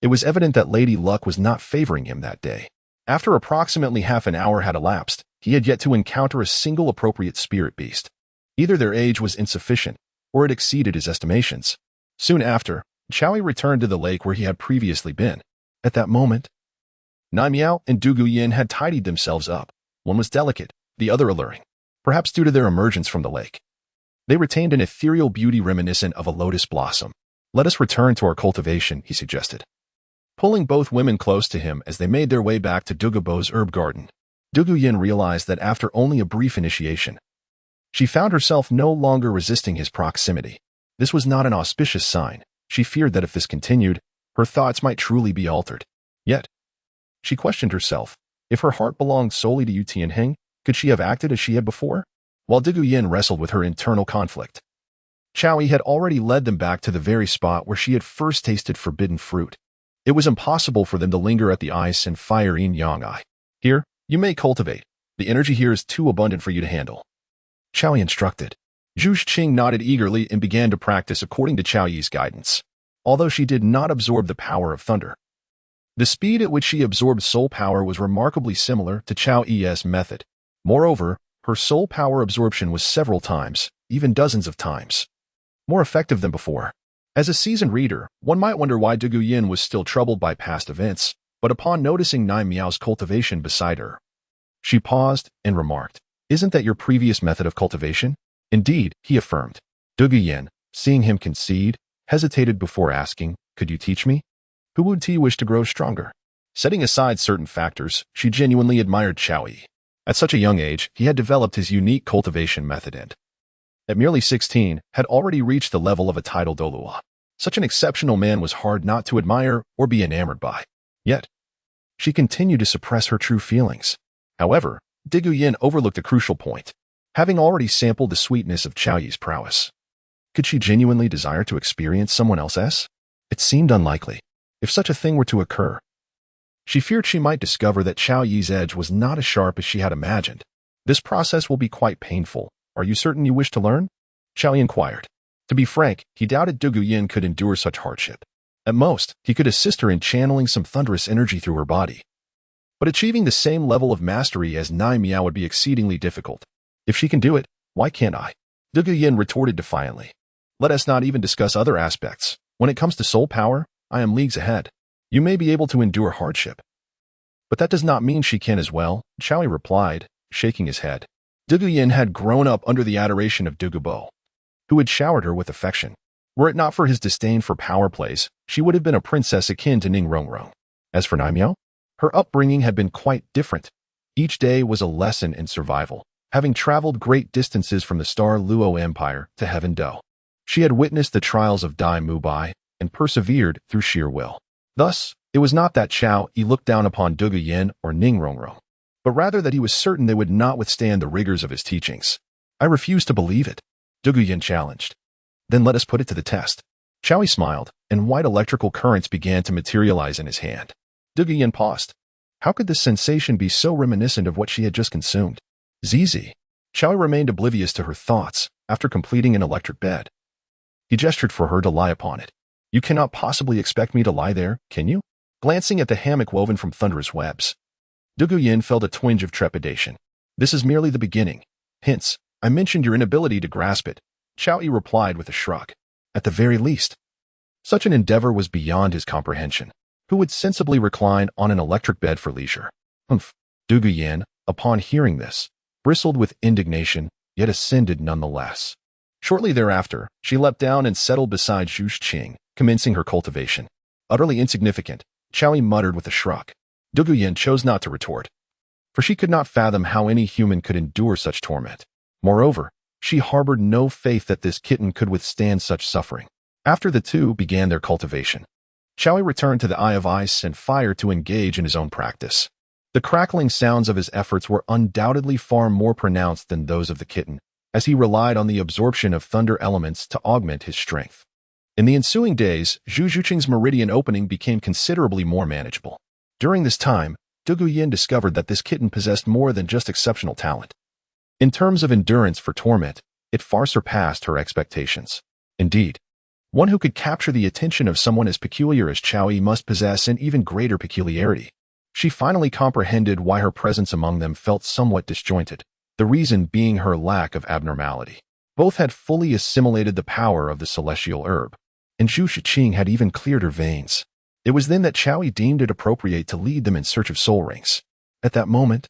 it was evident that Lady Luck was not favoring him that day. After approximately half an hour had elapsed, he had yet to encounter a single appropriate spirit beast. Either their age was insufficient, or it exceeded his estimations. Soon after, Xiao Yi returned to the lake where he had previously been. At that moment, Naimiao and Dugu had tidied themselves up. One was delicate, the other alluring, perhaps due to their emergence from the lake. They retained an ethereal beauty reminiscent of a lotus blossom. "Let us return to our cultivation," he suggested, pulling both women close to him as they made their way back to Dugu's herb garden. Dugu realized that after only a brief initiation, she found herself no longer resisting his proximity. This was not an auspicious sign. She feared that if this continued, her thoughts might truly be altered. Yet, she questioned herself. If her heart belonged solely to Yu Tianheng, could she have acted as she had before? While Dugu wrestled with her internal conflict, Xiao Yi had already led them back to the very spot where she had first tasted forbidden fruit. It was impossible for them to linger at the ice and fire yin-yang eye. Here, you may cultivate. The energy here is too abundant for you to handle. Qiao Yi instructed. Zhuqing nodded eagerly and began to practice according to Qiao Yi's guidance, although she did not absorb the power of thunder. The speed at which she absorbed soul power was remarkably similar to Qiao Yi's method. Moreover, her soul power absorption was several times, even dozens of times, more effective than before. As a seasoned reader, one might wonder why Dugu was still troubled by past events, but upon noticing Nai Miao's cultivation beside her, she paused and remarked, "Isn't that your previous method of cultivation?" "Indeed," he affirmed. Dugu, seeing him concede, hesitated before asking, "Could you teach me?" Who would he wish to grow stronger? Setting aside certain factors, she genuinely admired Qiao Yi. At such a young age, he had developed his unique cultivation method and, at merely 16, had already reached the level of a Title Douluo. Such an exceptional man was hard not to admire or be enamored by. Yet, she continued to suppress her true feelings. However, Dugu overlooked a crucial point. Having already sampled the sweetness of Qiao Yi's prowess, could she genuinely desire to experience someone else's? It seemed unlikely. If such a thing were to occur, she feared she might discover that Qiao Yi's edge was not as sharp as she had imagined. This process will be quite painful. Are you certain you wish to learn? Qiao Yi inquired. To be frank, he doubted Dugu could endure such hardship. At most, he could assist her in channeling some thunderous energy through her body. But achieving the same level of mastery as Nai Miao would be exceedingly difficult. If she can do it, why can't I? Dugu retorted defiantly. Let us not even discuss other aspects. When it comes to soul power, I am leagues ahead. You may be able to endure hardship, but that does not mean she can as well, Qiao Yi replied, shaking his head. Dugu had grown up under the adoration of Dugu, who had showered her with affection. Were it not for his disdain for power plays, she would have been a princess akin to Ning Rongrong. As for Nai Miao, her upbringing had been quite different. Each day was a lesson in survival, having traveled great distances from the Star Luo Empire to Heaven Do. She had witnessed the trials of Dai Mubai and persevered through sheer will. Thus, it was not that Qiao Yi looked down upon Dugu or Ning Rongrong, but rather that he was certain they would not withstand the rigors of his teachings. I refuse to believe it, Dugu challenged. Then let us put it to the test. Qiao Yi smiled, and white electrical currents began to materialize in his hand. Dugu paused. How could this sensation be so reminiscent of what she had just consumed? Zizi. Qiao Yi remained oblivious to her thoughts after completing an electric bed. He gestured for her to lie upon it. You cannot possibly expect me to lie there, can you? Glancing at the hammock woven from thunderous webs, Dugu felt a twinge of trepidation. This is merely the beginning. Hence, I mentioned your inability to grasp it, Qiao Yi replied with a shrug. At the very least, such an endeavor was beyond his comprehension. Who would sensibly recline on an electric bed for leisure? Humph. Dugu, upon hearing this, bristled with indignation, yet ascended nonetheless. Shortly thereafter, she leapt down and settled beside Zhuqing, commencing her cultivation. Utterly insignificant, Qiao Yi muttered with a shrug. Dugu chose not to retort, for she could not fathom how any human could endure such torment. Moreover, she harbored no faith that this kitten could withstand such suffering. After the two began their cultivation, Qiao Yi returned to the Eye of Ice and Fire to engage in his own practice. The crackling sounds of his efforts were undoubtedly far more pronounced than those of the kitten, as he relied on the absorption of thunder elements to augment his strength. In the ensuing days, Zhuqing's meridian opening became considerably more manageable. During this time, Dugu discovered that this kitten possessed more than just exceptional talent. In terms of endurance for torment, it far surpassed her expectations. Indeed, one who could capture the attention of someone as peculiar as Qiao Yi must possess an even greater peculiarity. She finally comprehended why her presence among them felt somewhat disjointed, the reason being her lack of abnormality. Both had fully assimilated the power of the celestial herb, and Zhuqing had even cleared her veins. It was then that Qiao Yi deemed it appropriate to lead them in search of soul rings. At that moment,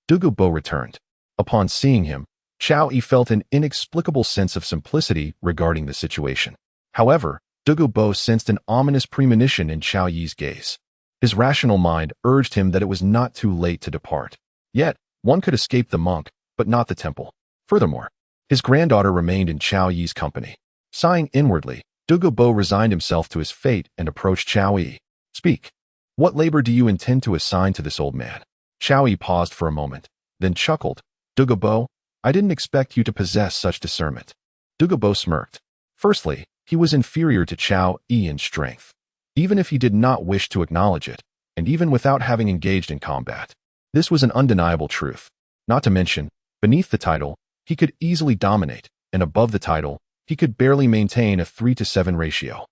Dugu returned. Upon seeing him, Qiao Yi felt an inexplicable sense of simplicity regarding the situation. However, Dugu sensed an ominous premonition in Qiao Yi's gaze. His rational mind urged him that it was not too late to depart. Yet, one could escape the monk, but not the temple. Furthermore, his granddaughter remained in Qiao Yi's company. Sighing inwardly, Dugu resigned himself to his fate and approached Qiao Yi. Speak. What labor do you intend to assign to this old man? Qiao Yi paused for a moment, then chuckled. Dugu, I didn't expect you to possess such discernment. Dugu smirked. Firstly, he was inferior to Qiao Yi in strength. even if he did not wish to acknowledge it, and even without having engaged in combat. This was an undeniable truth. Not to mention, beneath the title, he could easily dominate, and above the title, he could barely maintain a 3-to-7 ratio.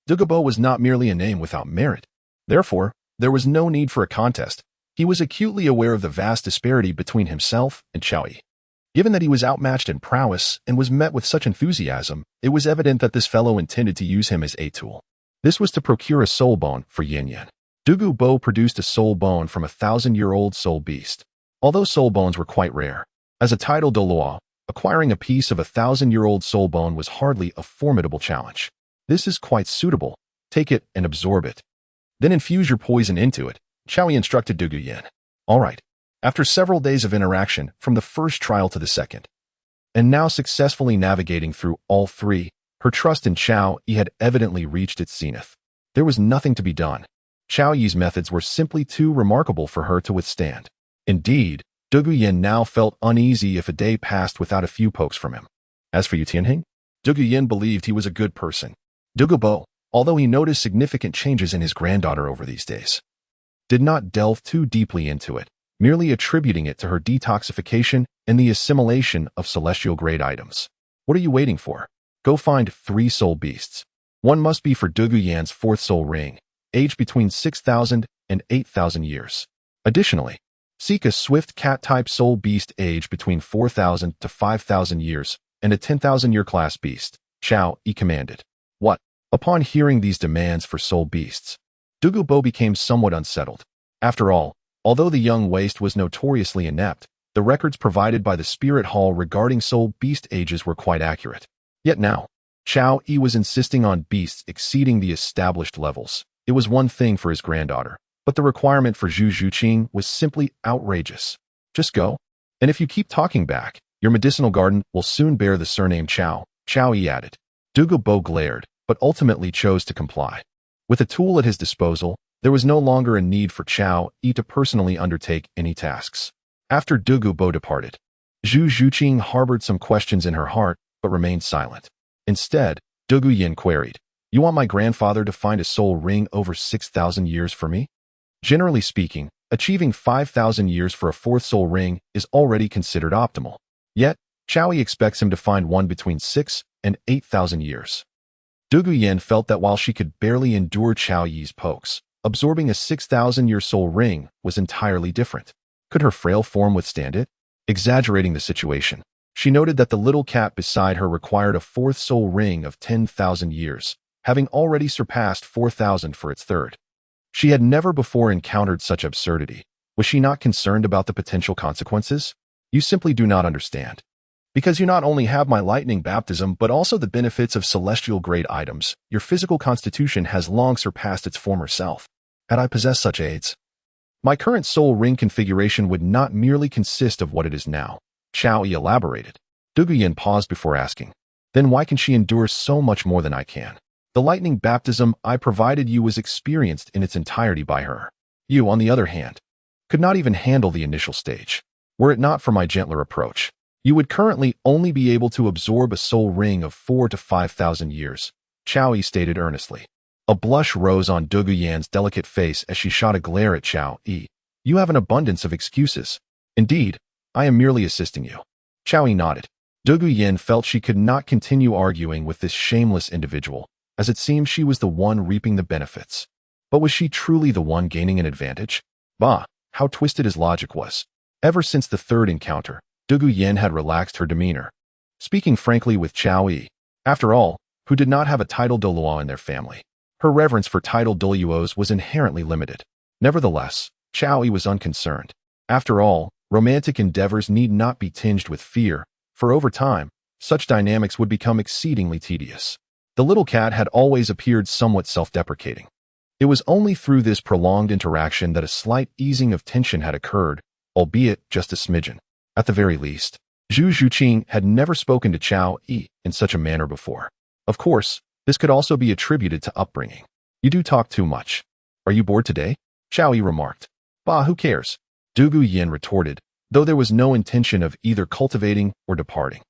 Dugu was not merely a name without merit. Therefore, there was no need for a contest. He was acutely aware of the vast disparity between himself and Qiao Yi. Given that he was outmatched in prowess and was met with such enthusiasm, it was evident that this fellow intended to use him as a tool. This was to procure a soul bone for Yin Yan. Dugu produced a soul bone from a 1,000-year-old soul beast. Although soul bones were quite rare, as a Title Douluo, acquiring a piece of a 1,000-year-old soul bone was hardly a formidable challenge. This is quite suitable. Take it and absorb it. Then infuse your poison into it, Qiao Yi instructed Dugu Yin. All right. After several days of interaction, from the first trial to the second, and now successfully navigating through all three, her trust in Qiao Yi had evidently reached its zenith. There was nothing to be done. Qiao Yi's methods were simply too remarkable for her to withstand. Indeed, Dugu Yin now felt uneasy if a day passed without a few pokes from him. As for Yu Tianheng, Dugu Yin believed he was a good person. Dugu, although he noticed significant changes in his granddaughter over these days, did not delve too deeply into it, merely attributing it to her detoxification and the assimilation of celestial-grade items. What are you waiting for? Go find 3 soul beasts. One must be for Dugu Yan's 4th soul ring, aged between 6,000 and 8,000 years. Additionally, seek a swift cat-type soul beast aged between 4,000 to 5,000 years and a 10,000-year class beast, Qiao Yi commanded. What? Upon hearing these demands for soul beasts, Dugu became somewhat unsettled. After all, although the young waste was notoriously inept, the records provided by the Spirit Hall regarding soul beast ages were quite accurate. Yet now, Qiao Yi was insisting on beasts exceeding the established levels. It was one thing for his granddaughter, but the requirement for Zhuqing was simply outrageous. Just go. And if you keep talking back, your medicinal garden will soon bear the surname Qiao Yi added. Dugu glared, but ultimately chose to comply. With a tool at his disposal, there was no longer a need for Qiao Yi to personally undertake any tasks. After Dugu departed, Zhuqing harbored some questions in her heart, but remained silent. Instead, Dugu Yin queried, "You want my grandfather to find a soul ring over 6,000 years for me?" Generally speaking, achieving 5,000 years for a 4th soul ring is already considered optimal. Yet, Qiao Yi expects him to find one between 6 and 8,000 years. Dugu Yin felt that while she could barely endure Qiao Yi's pokes, absorbing a 6,000-year soul ring was entirely different. Could her frail form withstand it? Exaggerating the situation, she noted that the little cat beside her required a 4th soul ring of 10,000 years, having already surpassed 4,000 for its 3rd. She had never before encountered such absurdity. Was she not concerned about the potential consequences? You simply do not understand. Because you not only have my lightning baptism, but also the benefits of celestial-grade items, your physical constitution has long surpassed its former self. Had I possessed such aids, my current soul ring configuration would not merely consist of what it is now, Qiao Yi elaborated. Dugu Yin paused before asking, "Then why can she endure so much more than I can? The lightning baptism I provided you was experienced in its entirety by her. You, on the other hand, could not even handle the initial stage. Were it not for my gentler approach, you would currently only be able to absorb a soul ring of 4,000 to 5,000 years, Qiao Yi stated earnestly. A blush rose on Dugu Yan's delicate face as she shot a glare at Qiao Yi. You have an abundance of excuses. Indeed, I am merely assisting you. Qiao Yi nodded. Dugu Yin felt she could not continue arguing with this shameless individual, as it seemed she was the one reaping the benefits. But was she truly the one gaining an advantage? Bah, how twisted his logic was. Ever since the 3rd encounter, Dugu Yin had relaxed her demeanor, speaking frankly with Qiao Yi, after all, who did not have a Title Douluo in their family. Her reverence for Title Douluos was inherently limited. Nevertheless, Qiao Yi was unconcerned. After all, romantic endeavors need not be tinged with fear, for over time, such dynamics would become exceedingly tedious. The little cat had always appeared somewhat self-deprecating. It was only through this prolonged interaction that a slight easing of tension had occurred, albeit just a smidgen. At the very least, Zhuqing had never spoken to Qiao Yi in such a manner before. Of course, this could also be attributed to upbringing. You do talk too much. Are you bored today? Qiao Yi remarked. Bah, who cares? Dugu Yin retorted, though there was no intention of either cultivating or departing.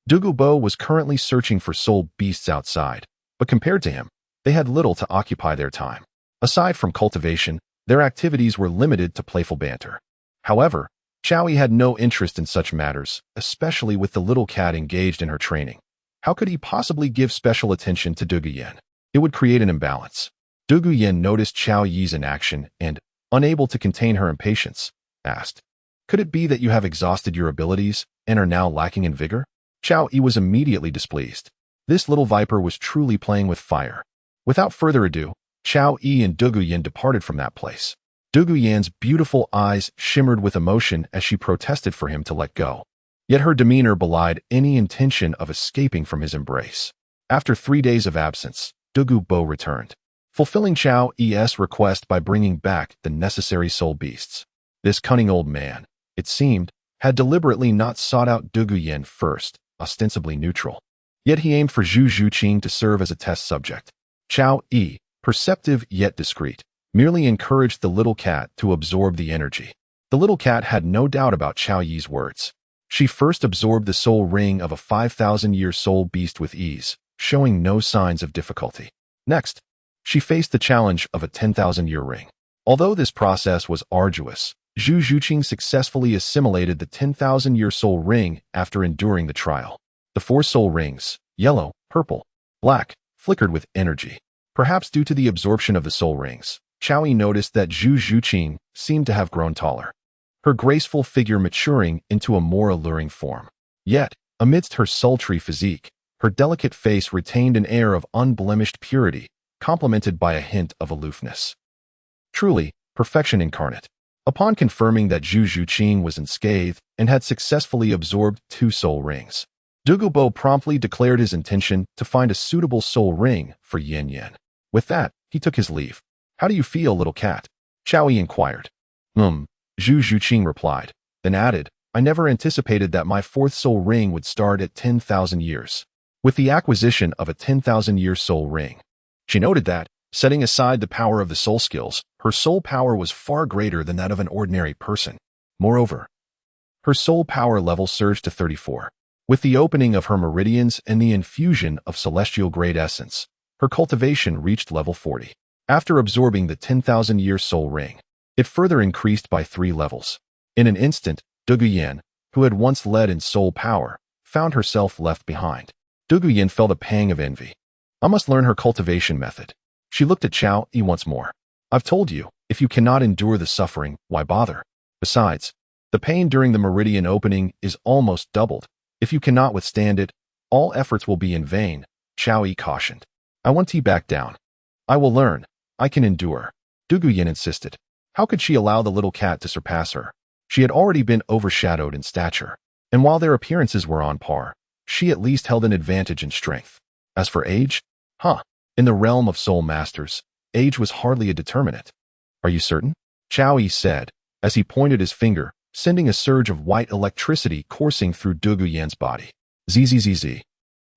Dugu was currently searching for soul beasts outside, but compared to him, They had little to occupy their time. Aside from cultivation, their activities were limited to playful banter. However, Chowie had no interest in such matters, especially with the little cat engaged in her training. How could he possibly give special attention to Dugu Yin? It would create an imbalance. Dugu Yin noticed Qiao Yi's inaction and, unable to contain her impatience, asked, "Could it be that you have exhausted your abilities and are now lacking in vigor?" Qiao Yi was immediately displeased. This little viper was truly playing with fire. Without further ado, Qiao Yi and Dugu Yin departed from that place. Dugu Yin's beautiful eyes shimmered with emotion as she protested for him to let go. Yet her demeanor belied any intention of escaping from his embrace. After 3 days of absence, Dugu Bo returned, fulfilling Qiao Yi's request by bringing back the necessary soul beasts. This cunning old man, it seemed, had deliberately not sought out Dugu Yin first, ostensibly neutral. Yet he aimed for Zhuqing to serve as a test subject. Qiao Yi, perceptive yet discreet, merely encouraged the little cat to absorb the energy. The little cat had no doubt about Qiao Yi's words. She first absorbed the soul ring of a 5,000-year soul beast with ease, showing no signs of difficulty. Next, she faced the challenge of a 10,000-year ring. Although this process was arduous, Zhuqing successfully assimilated the 10,000-year soul ring after enduring the trial. The 4 soul rings, yellow, purple, black, flickered with energy. Perhaps due to the absorption of the soul rings, Qiao Yi noticed that Zhuqing seemed to have grown taller, her graceful figure maturing into a more alluring form. Yet, amidst her sultry physique, her delicate face retained an air of unblemished purity, complemented by a hint of aloofness. Truly, perfection incarnate. Upon confirming that Zhuqing was unscathed and had successfully absorbed 2 soul rings, Dugu Bo promptly declared his intention to find a suitable soul ring for Yin Yin. With that, he took his leave. "How do you feel, little cat?" Qiao Yi inquired. Zhuqing replied, then added, "I never anticipated that my 4th soul ring would start at 10,000 years. With the acquisition of a 10,000-year soul ring." She noted that, setting aside the power of the soul skills, her soul power was far greater than that of an ordinary person. Moreover, her soul power level surged to 34. With the opening of her meridians and the infusion of celestial grade essence, her cultivation reached level 40. After absorbing the 10,000-year soul ring, it further increased by 3 levels. In an instant, Dugu Yin, who had once led in soul power, found herself left behind. Dugu Yin felt a pang of envy. I must learn her cultivation method. She looked at Qiao Yi once more. "I've told you, if you cannot endure the suffering, why bother? Besides, the pain during the meridian opening is almost doubled. If you cannot withstand it, all efforts will be in vain," Qiao Yi cautioned. "I want to back down. I will learn. I can endure," Dugu Yin insisted. How could she allow the little cat to surpass her? She had already been overshadowed in stature, and while their appearances were on par, she at least held an advantage in strength. As for age, in the realm of soul masters, age was hardly a determinant. "Are you certain?" Qiao Yi said, as he pointed his finger, sending a surge of white electricity coursing through Dugu Yin's body. Zzz.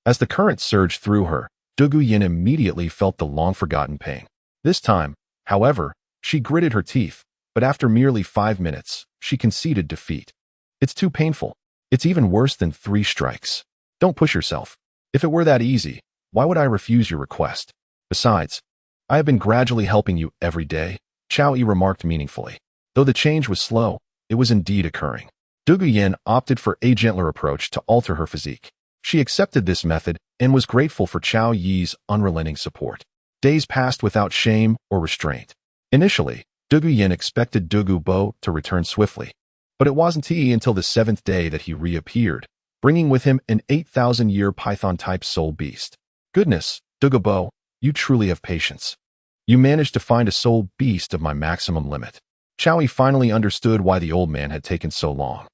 As the current surged through her, Dugu Yin immediately felt the long-forgotten pain. This time, however, she gritted her teeth, but after merely 5 minutes, she conceded defeat. "It's too painful. It's even worse than 3 strikes. Don't push yourself. If it were that easy, why would I refuse your request? Besides, I have been gradually helping you every day," Qiao Yi remarked meaningfully. Though the change was slow, it was indeed occurring. Dugu Yin opted for a gentler approach to alter her physique. She accepted this method and was grateful for Qiao Yi's unrelenting support. Days passed without shame or restraint. Initially, Dugu Yin expected Dugu Bo to return swiftly, but it wasn't until the 7th day that he reappeared, bringing with him an 8,000-year python-type soul beast. "Goodness, Dugu Bo, you truly have patience. You managed to find a soul beast of my maximum limit." Qiao Yi finally understood why the old man had taken so long.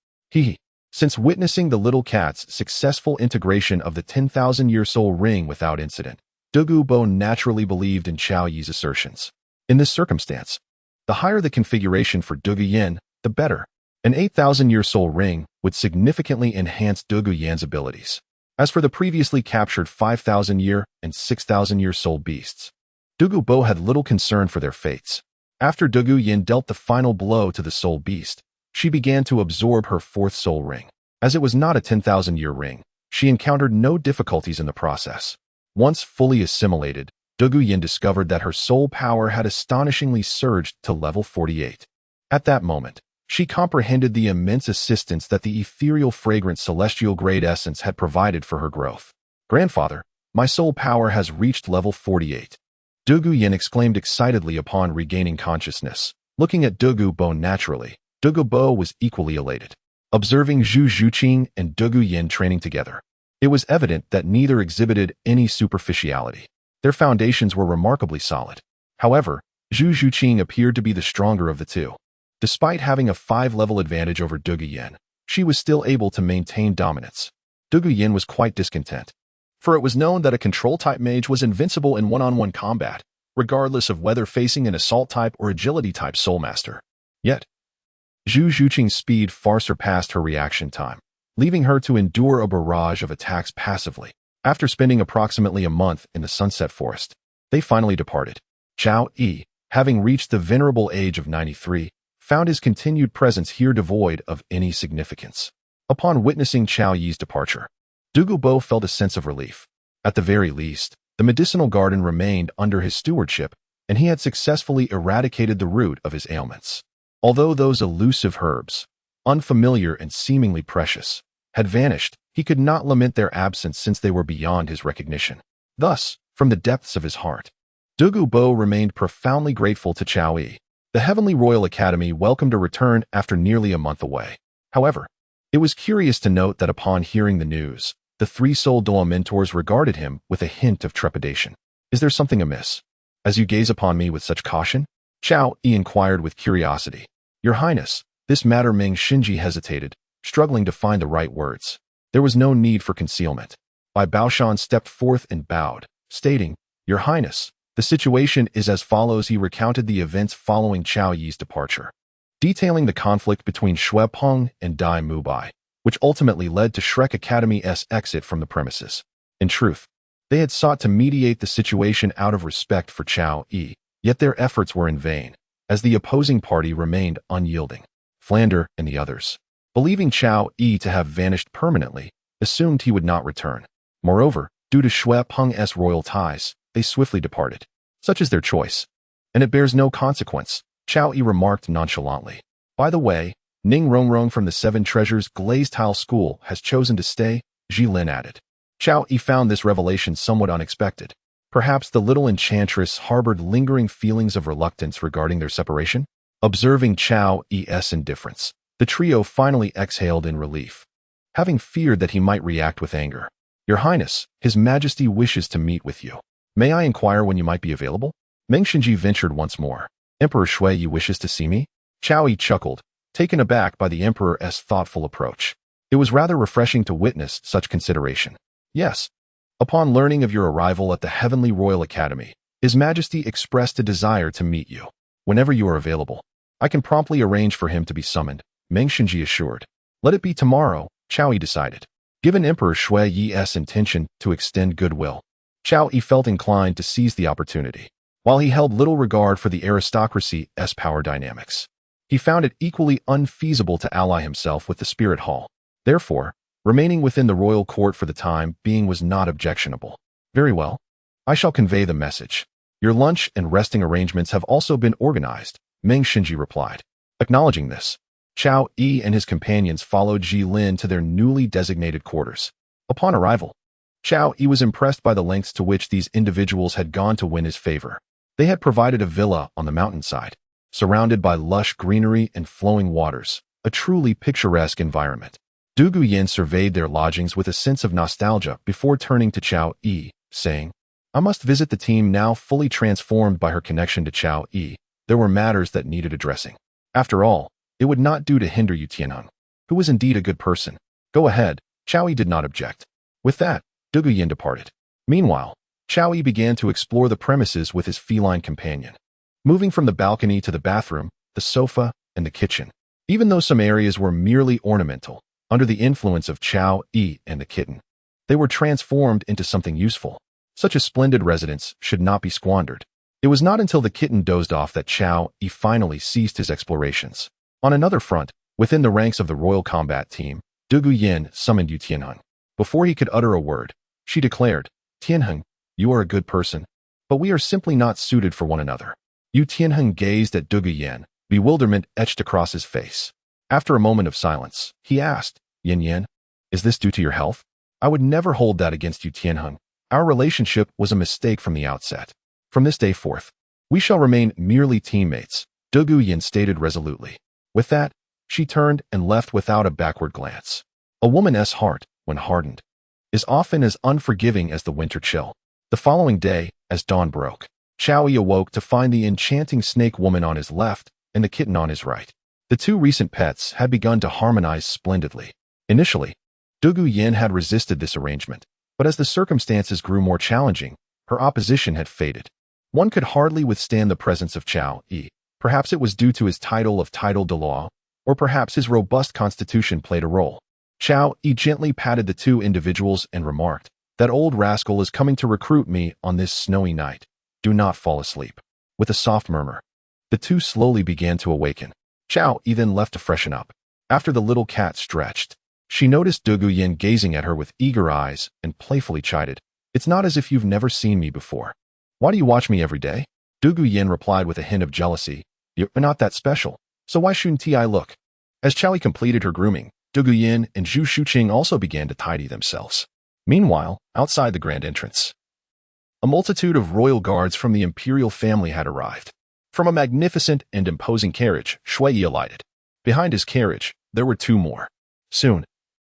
Since witnessing the little cat's successful integration of the 10,000-year soul ring without incident, Dugu Bo naturally believed in Qiao Yi's assertions. In this circumstance, the higher the configuration for Dugu Yin, the better. An 8,000-year soul ring would significantly enhance Dugu Yin's abilities. As for the previously captured 5,000-year and 6,000-year soul beasts, Dugu Bo had little concern for their fates. After Dugu Yin dealt the final blow to the soul beast, she began to absorb her 4th soul ring. As it was not a 10,000-year ring, she encountered no difficulties in the process. Once fully assimilated, Dugu Yin discovered that her soul power had astonishingly surged to level 48. At that moment, she comprehended the immense assistance that the ethereal fragrant celestial grade essence had provided for her growth. Grandfather, my soul power has reached level 48. Dugu Yin exclaimed excitedly upon regaining consciousness. Looking at Dugu Bo naturally, Dugu Bo was equally elated. Observing Zhuqing and Dugu Yin training together, it was evident that neither exhibited any superficiality. Their foundations were remarkably solid. However, Zhuqing appeared to be the stronger of the two. Despite having a 5-level advantage over Dugu Yin, she was still able to maintain dominance. Dugu Yin was quite discontent, for it was known that a control-type mage was invincible in one-on-one combat, regardless of whether facing an assault-type or agility-type soulmaster. Yet, Zhuqing's speed far surpassed her reaction time, leaving her to endure a barrage of attacks passively. After spending approximately a month in the Sunset Forest, they finally departed. Zhao Yi, having reached the venerable age of 93, found his continued presence here devoid of any significance. Upon witnessing Zhao Yi's departure, Dugu Bo felt a sense of relief. At the very least, the medicinal garden remained under his stewardship, and he had successfully eradicated the root of his ailments. Although those elusive herbs, unfamiliar and seemingly precious, had vanished, he could not lament their absence since they were beyond his recognition. Thus, from the depths of his heart, Dugu Bo remained profoundly grateful to Zhao Yi. The Heavenly Royal Academy welcomed a return after nearly a month away. However, it was curious to note that upon hearing the news, the 3 Soul Douluo mentors regarded him with a hint of trepidation. Is there something amiss? As you gaze upon me with such caution? Zhao Yi inquired with curiosity. Your Highness, this matter. Meng Xinji hesitated, struggling to find the right words. There was no need for concealment. Bai Baoshan stepped forth and bowed, stating, Your Highness, the situation is as follows. He recounted the events following Zhao Yi's departure, detailing the conflict between Shui Peng and Dai Mubai, which ultimately led to Shrek Academy's exit from the premises. In truth, they had sought to mediate the situation out of respect for Zhao Yi, yet their efforts were in vain, as the opposing party remained unyielding. Flander and the others, believing Zhao Yi to have vanished permanently, assumed he would not return. Moreover, due to Shui Peng's royal ties, they swiftly departed. Such is their choice, and it bears no consequence, Zhao Yi remarked nonchalantly. By the way, Ning Rongrong from the 7 Treasures Glazed Tile School has chosen to stay, Ji Lin added. Zhao Yi found this revelation somewhat unexpected. Perhaps the little enchantress harbored lingering feelings of reluctance regarding their separation? Observing Zhao Yi's indifference, the trio finally exhaled in relief, having feared that he might react with anger. Your Highness, His Majesty wishes to meet with you. May I inquire when you might be available? Meng Xinji ventured once more. Emperor Shui Yi wishes to see me? Zhao Yi chuckled, taken aback by the Emperor's thoughtful approach. It was rather refreshing to witness such consideration. Yes. Upon learning of your arrival at the Heavenly Royal Academy, His Majesty expressed a desire to meet you. Whenever you are available, I can promptly arrange for him to be summoned, Meng Xinji assured. Let it be tomorrow, Zhao Yi decided. Given Emperor Shui Yi's intention to extend goodwill, Zhao Yi felt inclined to seize the opportunity. While he held little regard for the aristocracy's power dynamics, he found it equally unfeasible to ally himself with the Spirit Hall. Therefore, remaining within the royal court for the time being was not objectionable. Very well. I shall convey the message. Your lunch and resting arrangements have also been organized, Meng Xinji replied. Acknowledging this, Zhao Yi and his companions followed Ji Lin to their newly designated quarters. Upon arrival, Zhao Yi was impressed by the lengths to which these individuals had gone to win his favor. They had provided a villa on the mountainside, surrounded by lush greenery and flowing waters, a truly picturesque environment. Dugu Yin surveyed their lodgings with a sense of nostalgia before turning to Zhao Yi, saying, I must visit the team now fully transformed by her connection to Zhao Yi. There were matters that needed addressing. After all, it would not do to hinder you, Tianheng, who was indeed a good person. Go ahead, Zhao Yi did not object. With that, Dugu Yin departed. Meanwhile, Zhao Yi began to explore the premises with his feline companion, moving from the balcony to the bathroom, the sofa, and the kitchen. Even though some areas were merely ornamental, under the influence of Zhao Yi and the kitten, they were transformed into something useful. Such a splendid residence should not be squandered. It was not until the kitten dozed off that Zhao Yi finally ceased his explorations. On another front, within the ranks of the royal combat team, Dugu Yin summoned Yu Tianheng. Before he could utter a word, she declared, Tianheng, you are a good person, but we are simply not suited for one another. Yu Tianheng gazed at Dugu Yan, bewilderment etched across his face. After a moment of silence, he asked, Yan Yan, is this due to your health? I would never hold that against Yu Tianheng. Our relationship was a mistake from the outset. From this day forth, we shall remain merely teammates, Dugu Yan stated resolutely. With that, she turned and left without a backward glance. A woman's heart, when hardened, is often as unforgiving as the winter chill. The following day, as dawn broke, Chao Yi awoke to find the enchanting snake woman on his left and the kitten on his right. The two recent pets had begun to harmonize splendidly. Initially, Dugu Yan had resisted this arrangement, but as the circumstances grew more challenging, her opposition had faded. One could hardly withstand the presence of Chao Yi. Perhaps it was due to his title of Title Douluo, or perhaps his robust constitution played a role. Chao Yi gently patted the two individuals and remarked, that old rascal is coming to recruit me on this snowy night. Do not fall asleep. With a soft murmur, the two slowly began to awaken. Chao Yi then left to freshen up. After the little cat stretched, she noticed Dugu Yan gazing at her with eager eyes and playfully chided, It's not as if you've never seen me before. Why do you watch me every day? Dugu Yan replied with a hint of jealousy, You're not that special, so why shouldn't I look? As Chao Yi completed her grooming, Dugu Yan and Zhuqing also began to tidy themselves. Meanwhile, outside the grand entrance, a multitude of royal guards from the imperial family had arrived. From a magnificent and imposing carriage, Shui Yi alighted. Behind his carriage, there were two more. Soon,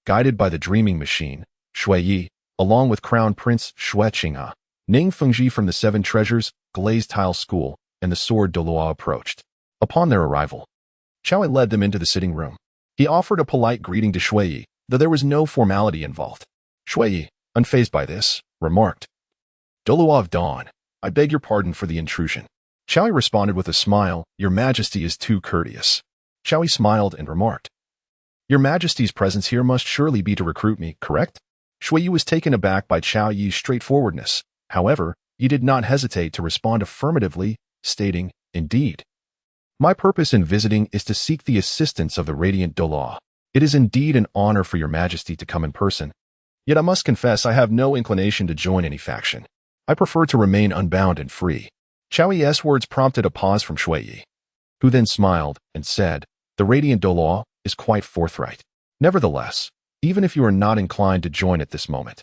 guided by the dreaming machine, Shui Yi, along with Crown Prince Shuqing, Ning Fengji from the Seven Treasures, Glazed Tile School, and the Sword Douluo approached. Upon their arrival, Chao Yi led them into the sitting room. He offered a polite greeting to Shui Yi, though there was no formality involved. Shui Yi, unfazed by this, remarked, Douluo of Dawn, I beg your pardon for the intrusion. Chao Yi responded with a smile, Your Majesty is too courteous. Chao Yi smiled and remarked, Your Majesty's presence here must surely be to recruit me, correct? Shui Yi was taken aback by Chao Yi's straightforwardness. However, he did not hesitate to respond affirmatively, stating, Indeed. My purpose in visiting is to seek the assistance of the Radiant Douluo. It is indeed an honor for your Majesty to come in person. Yet I must confess I have no inclination to join any faction. I prefer to remain unbound and free. Chao Yi's words prompted a pause from Shui Yi, who then smiled and said, The Radiant Douluo is quite forthright. Nevertheless, even if you are not inclined to join at this moment,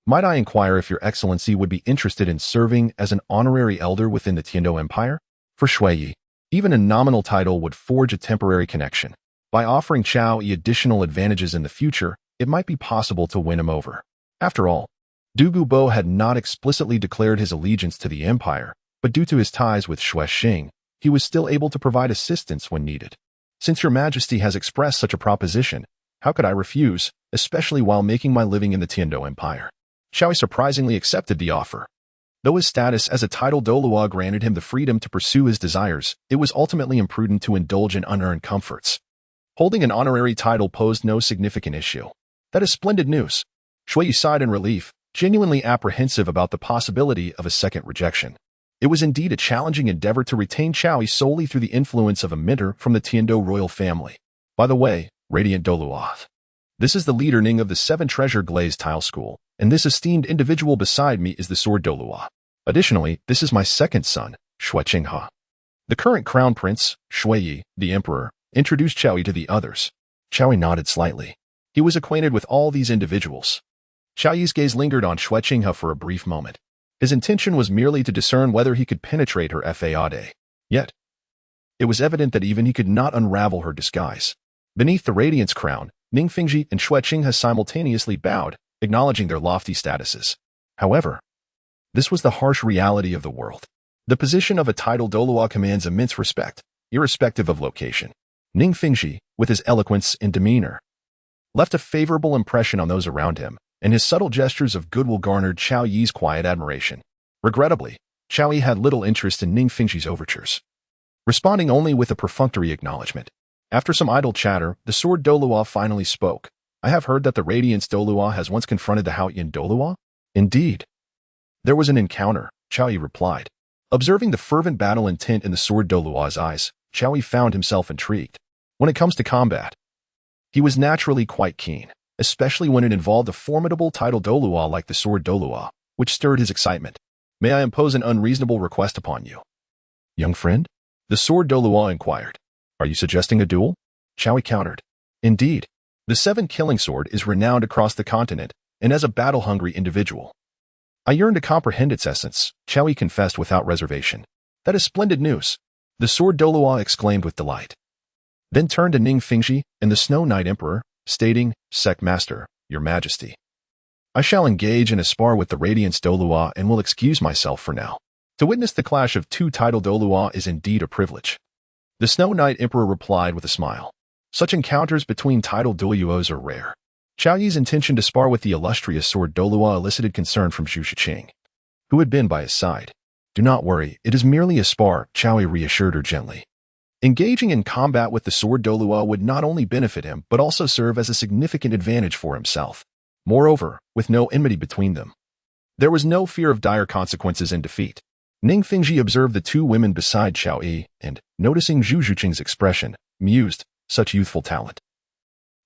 might I inquire if your Excellency would be interested in serving as an honorary elder within the Tiando Empire? For Shui Yi, even a nominal title would forge a temporary connection. By offering Chao Yi additional advantages in the future, it might be possible to win him over. After all, Dugu Bo had not explicitly declared his allegiance to the Empire, but due to his ties with Shuqing, he was still able to provide assistance when needed. Since your Majesty has expressed such a proposition, how could I refuse, especially while making my living in the Tiando Empire? Chao Yi surprisingly accepted the offer. Though his status as a Title Douluo granted him the freedom to pursue his desires, it was ultimately imprudent to indulge in unearned comforts. Holding an honorary title posed no significant issue. That is splendid news. Shui Yi sighed in relief, genuinely apprehensive about the possibility of a second rejection. It was indeed a challenging endeavor to retain Chao Yi solely through the influence of a mentor from the Tiando royal family. By the way, Radiant Douluo, this is the leader Ning of the Seven Treasure Glazed Tile School, and this esteemed individual beside me is the Sword Douluo. Additionally, this is my second son, Shuqing. The current crown prince, Shui Yi, the emperor, introduced Chao Yi to the others. Chao Yi nodded slightly. He was acquainted with all these individuals. Chao Yi's gaze lingered on Shuqing for a brief moment. His intention was merely to discern whether he could penetrate her faade. Yet, it was evident that even he could not unravel her disguise. Beneath the radiance crown, Ning Fengji and Shuqing simultaneously bowed, acknowledging their lofty statuses. However, this was the harsh reality of the world. The position of a Title Douluo commands immense respect, irrespective of location. Ning Fengji, with his eloquence and demeanor, left a favorable impression on those around him, and his subtle gestures of goodwill garnered Chao Yi's quiet admiration. Regrettably, Chao Yi had little interest in Ning Fengji's overtures, responding only with a perfunctory acknowledgement. After some idle chatter, the Sword Douluo finally spoke. I have heard that the Radiance Douluo has once confronted the Haotian Douluo? Indeed. There was an encounter, Chao Yi replied. Observing the fervent battle intent in the Sword Douluo's eyes, Chao Yi found himself intrigued. When it comes to combat, he was naturally quite keen, especially when it involved a formidable Title Douluo like the Sword Douluo, which stirred his excitement. May I impose an unreasonable request upon you? Young friend? The sword Douluo inquired. Are you suggesting a duel? Chowie countered. Indeed. The seven killing sword is renowned across the continent, and as a battle-hungry individual. I yearn to comprehend its essence, Chowie confessed without reservation. That is splendid news. The sword Douluo exclaimed with delight. Then turned to Ning Fingxi and the Snow Knight Emperor, stating, Sect Master, Your Majesty. I shall engage in a spar with the Radiance Douluo and will excuse myself for now. To witness the clash of two Title Douluo is indeed a privilege. The Snow Knight Emperor replied with a smile. Such encounters between Title Douluos are rare. Xiao Yi's intention to spar with the illustrious sword Douluo elicited concern from Zhuqing, who had been by his side. Do not worry, it is merely a spar, Xiao Yi reassured her gently. Engaging in combat with the sword Douluo would not only benefit him but also serve as a significant advantage for himself. Moreover, with no enmity between them, there was no fear of dire consequences in defeat. Ning Fingxi observed the two women beside Xiao Yi and, noticing Zhuqing's expression, mused, such youthful talent.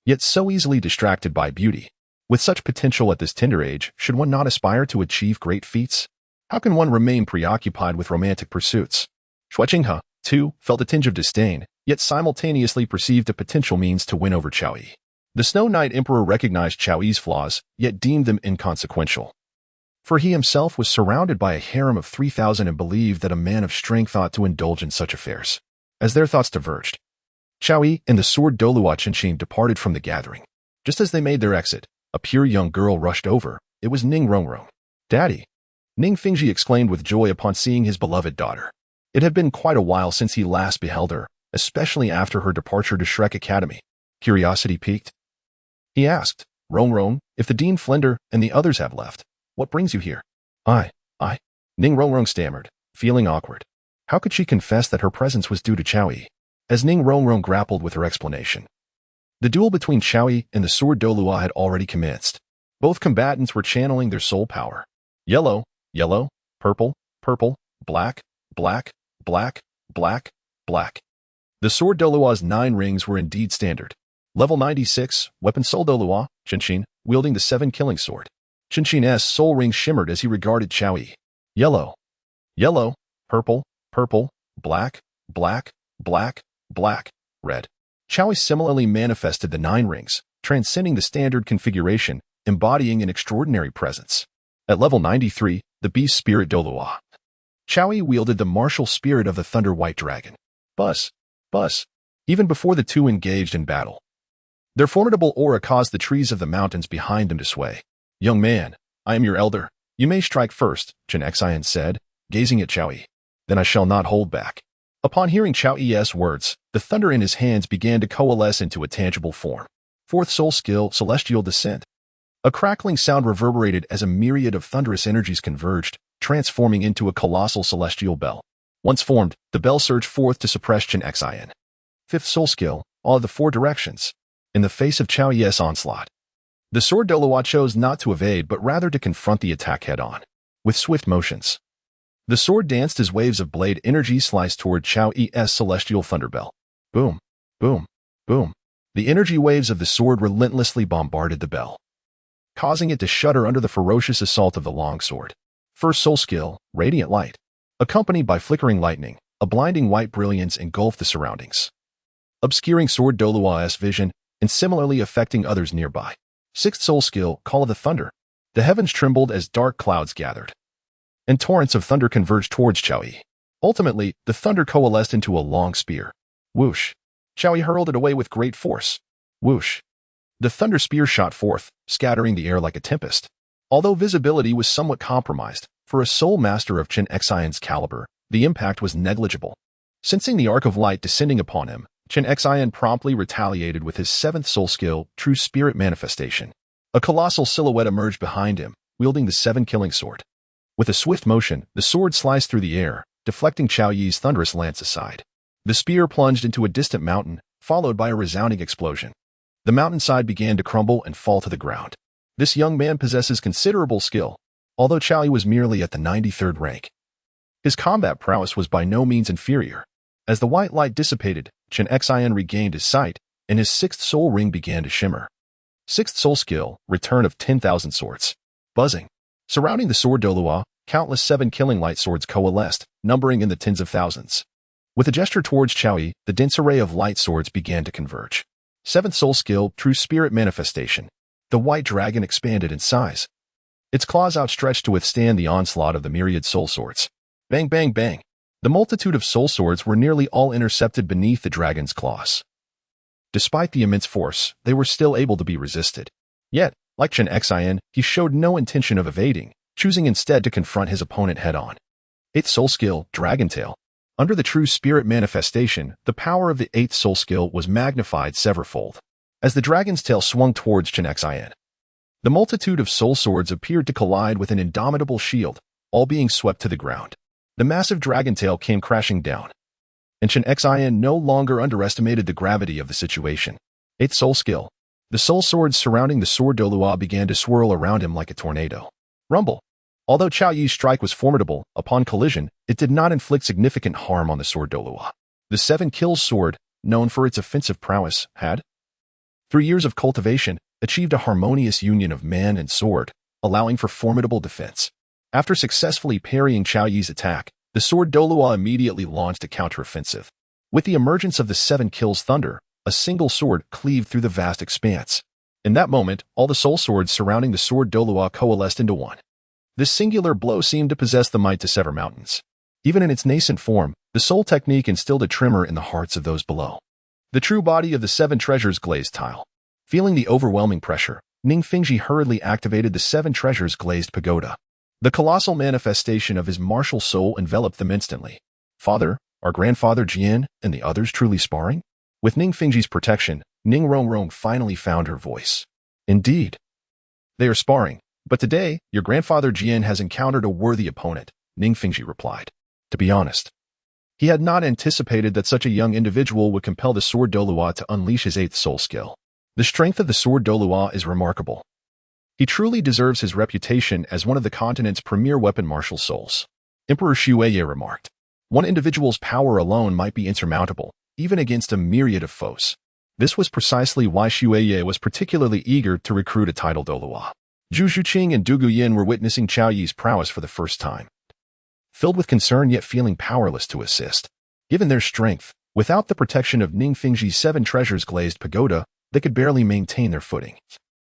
Yet so easily distracted by beauty. With such potential at this tender age, should one not aspire to achieve great feats? How can one remain preoccupied with romantic pursuits? Zhuqing, too, felt a tinge of disdain, yet simultaneously perceived a potential means to win over Xiao Yi. The Snow Knight Emperor recognized Xiao Yi's flaws, yet deemed them inconsequential. For he himself was surrounded by a harem of 3,000 and believed that a man of strength ought to indulge in such affairs. As their thoughts diverged, Xiao Yi and the sword Douluo Qinqin departed from the gathering. Just as they made their exit, a pure young girl rushed over. It was Ning Rongrong. Daddy! Ning Fingxi exclaimed with joy upon seeing his beloved daughter. It had been quite a while since he last beheld her, especially after her departure to Shrek Academy. Curiosity piqued. He asked, Rongrong, if the Dean Flender and the others have left, what brings you here? I. Ning Rongrong stammered, feeling awkward. How could she confess that her presence was due to Xiao Yi? As Ning Rongrong grappled with her explanation. The duel between Xiao Yi and the sword Douluo had already commenced. Both combatants were channeling their soul power. Yellow, purple, black, black. The sword Douluo's 9 rings were indeed standard. Level 96, weapon soul Douluo, Qinqin, wielding the 7 killing sword. Qinqin's soul ring shimmered as he regarded Xiao Yi. Yellow, purple, black, red. Xiao Yi similarly manifested the 9 rings, transcending the standard configuration, embodying an extraordinary presence. At level 93, the beast spirit Douluo. Xiao Yi wielded the martial spirit of the Thunder White Dragon. Buzz. Even before the two engaged in battle, their formidable aura caused the trees of the mountains behind them to sway. Young man, I am your elder. You may strike first, Chen Xian said, gazing at Xiao Yi. Then I shall not hold back. Upon hearing Xiao Yi's words, the thunder in his hands began to coalesce into a tangible form. 4th soul skill, Celestial Descent. A crackling sound reverberated as a myriad of thunderous energies converged, transforming into a colossal celestial bell. Once formed, the bell surged forth to suppress Chen Xian. 5th soul skill, All of the 4 directions. In the face of Xiao Yi's onslaught, the sword Douluo chose not to evade but rather to confront the attack head-on. With swift motions, the sword danced as waves of blade energy sliced toward Xiao Yi's celestial thunderbell. Boom, boom, boom. The energy waves of the sword relentlessly bombarded the bell, causing it to shudder under the ferocious assault of the long sword. 1st soul skill, Radiant Light. Accompanied by flickering lightning, a blinding white brilliance engulfed the surroundings, obscuring sword Douluo's vision and similarly affecting others nearby. 6th soul skill, Call of the Thunder. The heavens trembled as dark clouds gathered, and torrents of thunder converged towards Xiao Yi. Ultimately, the thunder coalesced into a long spear. Whoosh! Xiao Yi hurled it away with great force. Whoosh! The thunder spear shot forth, scattering the air like a tempest. Although visibility was somewhat compromised, for a soul master of Chen Xian's caliber, the impact was negligible. Sensing the arc of light descending upon him, Chen Xian promptly retaliated with his 7th soul skill, True Spirit Manifestation. A colossal silhouette emerged behind him, wielding the 7 killing sword. With a swift motion, the sword sliced through the air, deflecting Xiao Yi's thunderous lance aside. The spear plunged into a distant mountain, followed by a resounding explosion. The mountainside began to crumble and fall to the ground. This young man possesses considerable skill, although Xiao Yi was merely at the 93rd rank. His combat prowess was by no means inferior. As the white light dissipated, Chen Xian regained his sight, and his 6th soul ring began to shimmer. 6th soul skill, Return of 10,000 Swords. Buzzing. Surrounding the sword Douluo, countless 7 killing light swords coalesced, numbering in the tens of thousands. With a gesture towards Qiaoyi, the dense array of light swords began to converge. 7th soul skill, True Spirit Manifestation. The white dragon expanded in size. Its claws outstretched to withstand the onslaught of the myriad soul swords. Bang, bang, bang. The multitude of soul swords were nearly all intercepted beneath the dragon's claws. Despite the immense force, they were still able to be resisted. Yet, like Chen Xian, he showed no intention of evading, choosing instead to confront his opponent head-on. 8th soul skill, Dragon Tail. Under the True Spirit Manifestation, the power of the 8th soul skill was magnified severfold. As the dragon's tail swung towards Chen Xian, the multitude of soul swords appeared to collide with an indomitable shield, all being swept to the ground. The massive dragon tail came crashing down, and Chen Xian no longer underestimated the gravity of the situation. 8th soul skill. The soul swords surrounding the sword Douluo began to swirl around him like a tornado. Rumble. Although Qiaoyi's strike was formidable, upon collision, it did not inflict significant harm on the sword Douluo. The 7 kills sword, known for its offensive prowess, had, through years of cultivation, achieved a harmonious union of man and sword, allowing for formidable defense. After successfully parrying Qiaoyi's attack, the sword Douluo immediately launched a counteroffensive. With the emergence of the 7 kills thunder, a single sword cleaved through the vast expanse. In that moment, all the soul swords surrounding the sword Douluo coalesced into one. This singular blow seemed to possess the might to sever mountains. Even in its nascent form, the soul technique instilled a tremor in the hearts of those below. The true body of the 7 treasures glazed tile. Feeling the overwhelming pressure, Ning Fingji hurriedly activated the 7 treasures glazed pagoda. The colossal manifestation of his martial soul enveloped them instantly. Father, our grandfather Jian, and the others truly sparring? With Ning Fingji's protection, Ning Rongrong finally found her voice. Indeed. They are sparring. But today, your grandfather Jian has encountered a worthy opponent, Ning Fingji replied. To be honest, he had not anticipated that such a young individual would compel the sword Douluo to unleash his 8th soul skill. The strength of the sword Douluo is remarkable. He truly deserves his reputation as one of the continent's premier weapon martial souls. Emperor Xueye remarked. One individual's power alone might be insurmountable, even against a myriad of foes. This was precisely why Xueye was particularly eager to recruit a Title Douluo. Zhuqing and Dugu were witnessing Qiaoyi's prowess for the first time. Filled with concern yet feeling powerless to assist. Given their strength, without the protection of Ning Fingji's 7 treasures glazed pagoda, they could barely maintain their footing,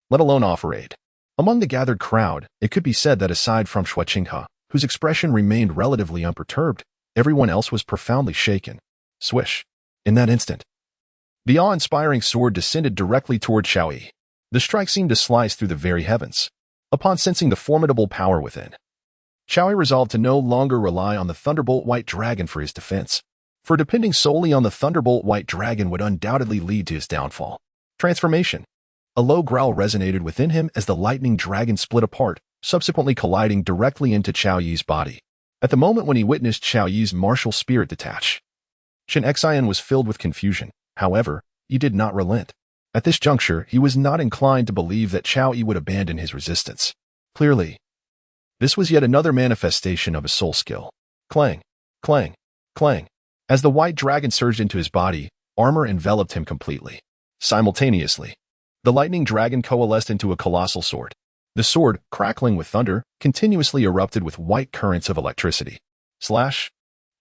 let alone offer aid. Among the gathered crowd, it could be said that aside from Zhuqing, whose expression remained relatively unperturbed, everyone else was profoundly shaken. Swish. In that instant, the awe-inspiring sword descended directly toward Qiaoyi. The strike seemed to slice through the very heavens. Upon sensing the formidable power within, Qiaoyi resolved to no longer rely on the Thunderbolt White Dragon for his defense, for depending solely on the Thunderbolt White Dragon would undoubtedly lead to his downfall. Transformation. A low growl resonated within him as the lightning dragon split apart, subsequently colliding directly into Qiaoyi's body. At the moment when he witnessed Qiaoyi's martial spirit detach, Chen Xian was filled with confusion. However, he did not relent. At this juncture, he was not inclined to believe that Qiaoyi would abandon his resistance. Clearly, this was yet another manifestation of his soul skill. Clang, clang, clang. As the white dragon surged into his body, armor enveloped him completely. Simultaneously, the lightning dragon coalesced into a colossal sword. The sword, crackling with thunder, continuously erupted with white currents of electricity. Slash!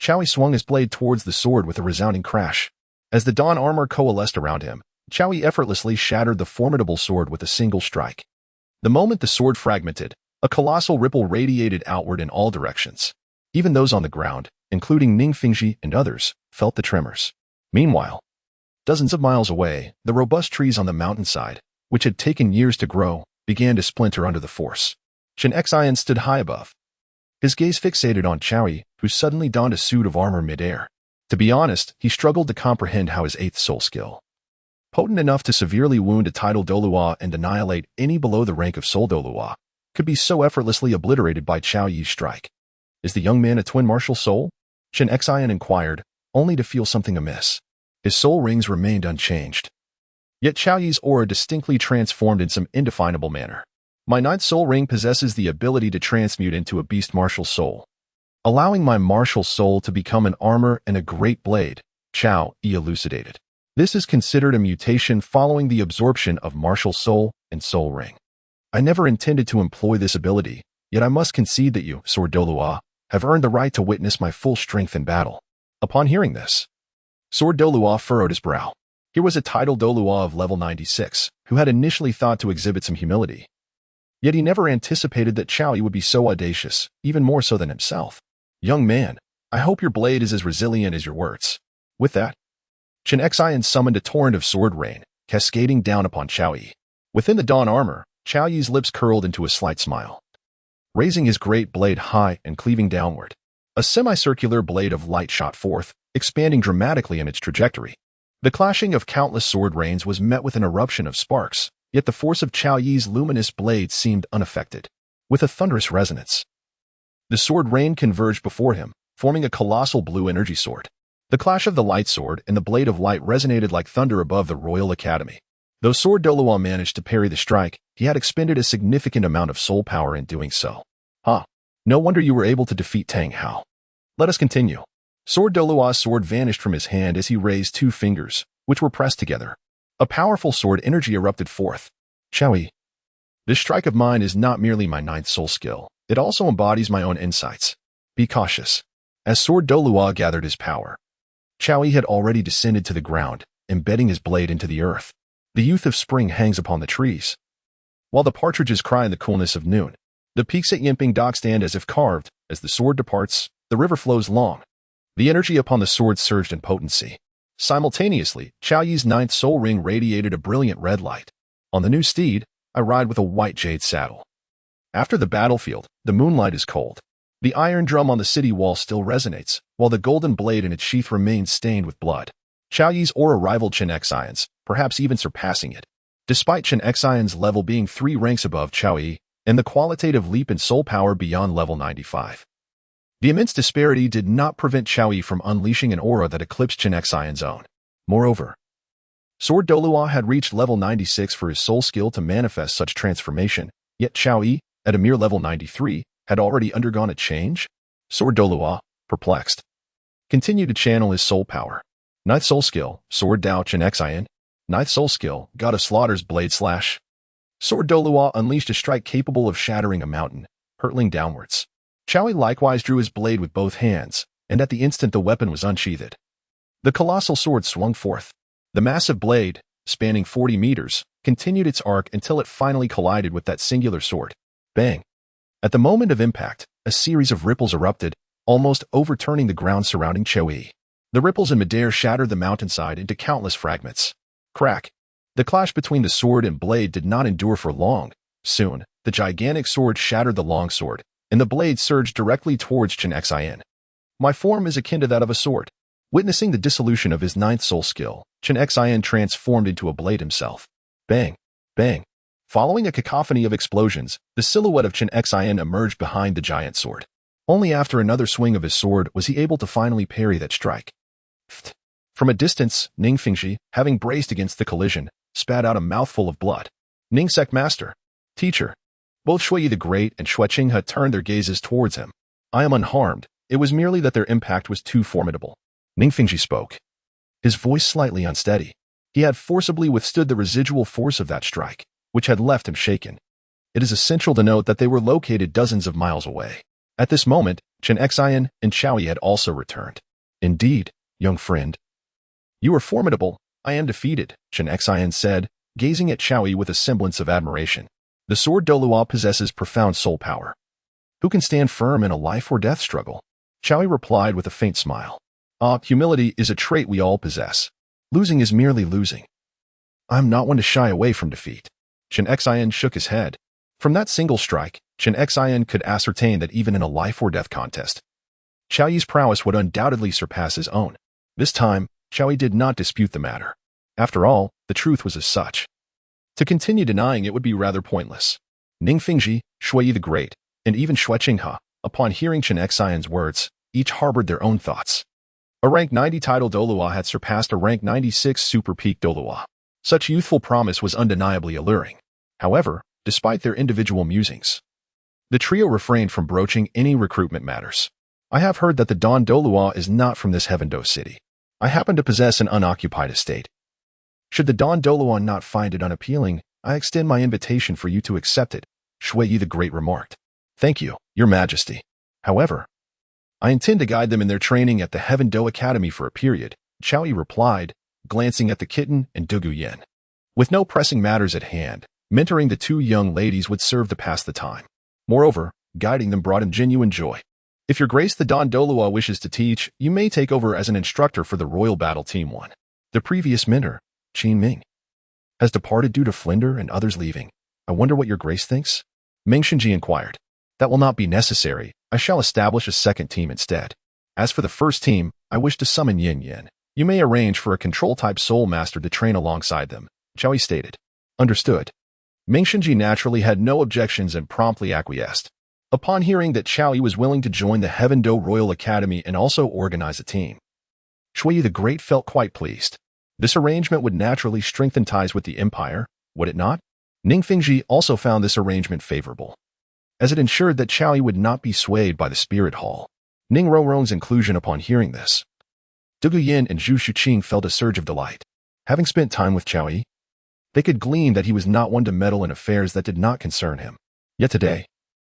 Qiaoyi swung his blade towards the sword with a resounding crash. As the dawn armor coalesced around him, Qiaoyi effortlessly shattered the formidable sword with a single strike. The moment the sword fragmented, a colossal ripple radiated outward in all directions. Even those on the ground, including Ning Fingji and others, felt the tremors. Meanwhile, dozens of miles away, the robust trees on the mountainside, which had taken years to grow, began to splinter under the force. Chen Xian stood high above, his gaze fixated on Qiaoyi, who suddenly donned a suit of armor midair. To be honest, he struggled to comprehend how his 8th soul skill, potent enough to severely wound a Title Douluo and annihilate any below the rank of Soul Douluo, could be so effortlessly obliterated by Qiaoyi's strike. Is the young man a twin martial soul? Chen Xian inquired, only to feel something amiss. His soul rings remained unchanged. Yet Qiaoyi's aura distinctly transformed in some indefinable manner. My 9th soul ring possesses the ability to transmute into a beast martial soul, allowing my martial soul to become an armor and a great blade, Qiaoyi elucidated. This is considered a mutation following the absorption of martial soul and soul ring. I never intended to employ this ability, Yet I must concede that you, Sword Douluo, have earned the right to witness my full strength in battle. Upon hearing this, Sword Douluo furrowed his brow. Here was a Title Douluo of level 96, who had initially thought to exhibit some humility. Yet he never anticipated that Qiaoyi would be so audacious, even more so than himself. Young man, I hope your blade is as resilient as your words. With that, Chen Xian summoned a torrent of sword rain, cascading down upon Qiaoyi. Within the dawn armor, Qiaoyi's lips curled into a slight smile. Raising his great blade high and cleaving downward, a semicircular blade of light shot forth, expanding dramatically in its trajectory. The clashing of countless sword rains was met with an eruption of sparks, yet the force of Qiaoyi's luminous blade seemed unaffected. With a thunderous resonance, the sword rain converged before him, forming a colossal blue energy sword. The clash of the light sword and the blade of light resonated like thunder above the Royal Academy. Though Sword Douluo managed to parry the strike, he had expended a significant amount of soul power in doing so. No wonder you were able to defeat Tang Hao. Let us continue. Sword Douluo's sword vanished from his hand as he raised two fingers, which were pressed together. A powerful sword energy erupted forth. Qiaoyi, this strike of mine is not merely my ninth soul skill. It also embodies my own insights. Be cautious. As Sword Douluo gathered his power, Qiaoyi had already descended to the ground, embedding his blade into the earth. The youth of spring hangs upon the trees, while the partridges cry in the coolness of noon. The peaks at Yimping Dock stand as if carved. As the sword departs, the river flows long. The energy upon the sword surged in potency. Simultaneously, Qiaoyi's ninth soul ring radiated a brilliant red light. On the new steed, I ride with a white jade saddle. After the battlefield, the moonlight is cold. The iron drum on the city wall still resonates, while the golden blade in its sheath remains stained with blood. Qiaoyi's aura rivaled Chen Xian's, perhaps even surpassing it. Despite Chen Xian's level being 3 ranks above Qiaoyi, and the qualitative leap in soul power beyond level 95. The immense disparity did not prevent Qiaoyi from unleashing an aura that eclipsed Chen Xian's own. Moreover, Sword Douluo had reached level 96 for his soul skill to manifest such transformation, yet Qiaoyi, at a mere level 93, had already undergone a change? Sword Douluo, perplexed, continued to channel his soul power. Ninth soul skill, Sword Dao Chen Xian. Ninth soul skill, God of Slaughter's Blade Slash. Sword Douluo unleashed a strike capable of shattering a mountain, hurtling downwards. Qiaoyi likewise drew his blade with both hands, and at the instant the weapon was unsheathed. The colossal sword swung forth. The massive blade, spanning 40 meters, continued its arc until it finally collided with that singular sword. Bang! At the moment of impact, a series of ripples erupted, almost overturning the ground surrounding Qiaoyi. The ripples in midair shattered the mountainside into countless fragments. Crack! The clash between the sword and blade did not endure for long. Soon, the gigantic sword shattered the long sword, and the blade surged directly towards Chen Xian. My form is akin to that of a sword. Witnessing the dissolution of his ninth soul skill, Chen Xian transformed into a blade himself. Bang! Bang! Following a cacophony of explosions, the silhouette of Chen Xian emerged behind the giant sword. Only after another swing of his sword was he able to finally parry that strike. From a distance, Ning Fingxi, having braced against the collision, spat out a mouthful of blood. Ning Sec Master, Teacher. Both Shuyi the Great and Zhuqing had turned their gazes towards him. I am unharmed. It was merely that their impact was too formidable. Ning Fingxi spoke, his voice slightly unsteady. He had forcibly withstood the residual force of that strike, which had left him shaken. It is essential to note that they were located dozens of miles away. At this moment, Chen Xian and Qiaoyi had also returned. Indeed, young friend. You are formidable. I am defeated, Chen Xian said, gazing at Qiaoyi with a semblance of admiration. The Sword Douluo possesses profound soul power. Who can stand firm in a life or death struggle? Qiaoyi replied with a faint smile. Humility is a trait we all possess. Losing is merely losing. I am not one to shy away from defeat. Chen Xian shook his head. From that single strike, Chen Xian could ascertain that even in a life or death contest, Qiaoyi's prowess would undoubtedly surpass his own. This time, Qiaoyi did not dispute the matter. After all, the truth was as such. To continue denying it would be rather pointless. Ning Fingxi, Shuyi the Great, and even Zhuqing, upon hearing Chen Xian's words, each harbored their own thoughts. A rank 90 Title Douluo had surpassed a rank 96 Super Peak Douluo. Such youthful promise was undeniably alluring. However, despite their individual musings, the trio refrained from broaching any recruitment matters. I have heard that the Don Douluo is not from this Heaven-Do city. I happen to possess an unoccupied estate. Should the Don Douluo not find it unappealing, I extend my invitation for you to accept it, Shuyi the Great remarked. Thank you, Your Majesty. However, I intend to guide them in their training at the Heaven Do Academy for a period, Chao Yi replied, glancing at the kitten and Dugu Yin. With no pressing matters at hand, mentoring the two young ladies would serve to pass the time. Moreover, guiding them brought him genuine joy. If Your Grace the Don Douluo wishes to teach, you may take over as an instructor for the Royal Battle Team 1. The previous mentor, Qin Ming, has departed due to Flinder and others leaving. I wonder what Your Grace thinks? Ming Shenji inquired. That will not be necessary. I shall establish a second team instead. As for the first team, I wish to summon Yin Yin. You may arrange for a control-type soul master to train alongside them, Chao Yi stated. Understood. Ming Shenji naturally had no objections and promptly acquiesced. Upon hearing that Chao Yi was willing to join the Heaven Do Royal Academy and also organize a team, Shui Yi the Great felt quite pleased. This arrangement would naturally strengthen ties with the Empire, would it not? Ning Fingji also found this arrangement favorable, as it ensured that Chao Yi would not be swayed by the Spirit Hall. Ning Rongrong's inclusion upon hearing this. Dugu Yin and Zhu Shuqing felt a surge of delight. Having spent time with Chao Yi, they could glean that he was not one to meddle in affairs that did not concern him. Yet today,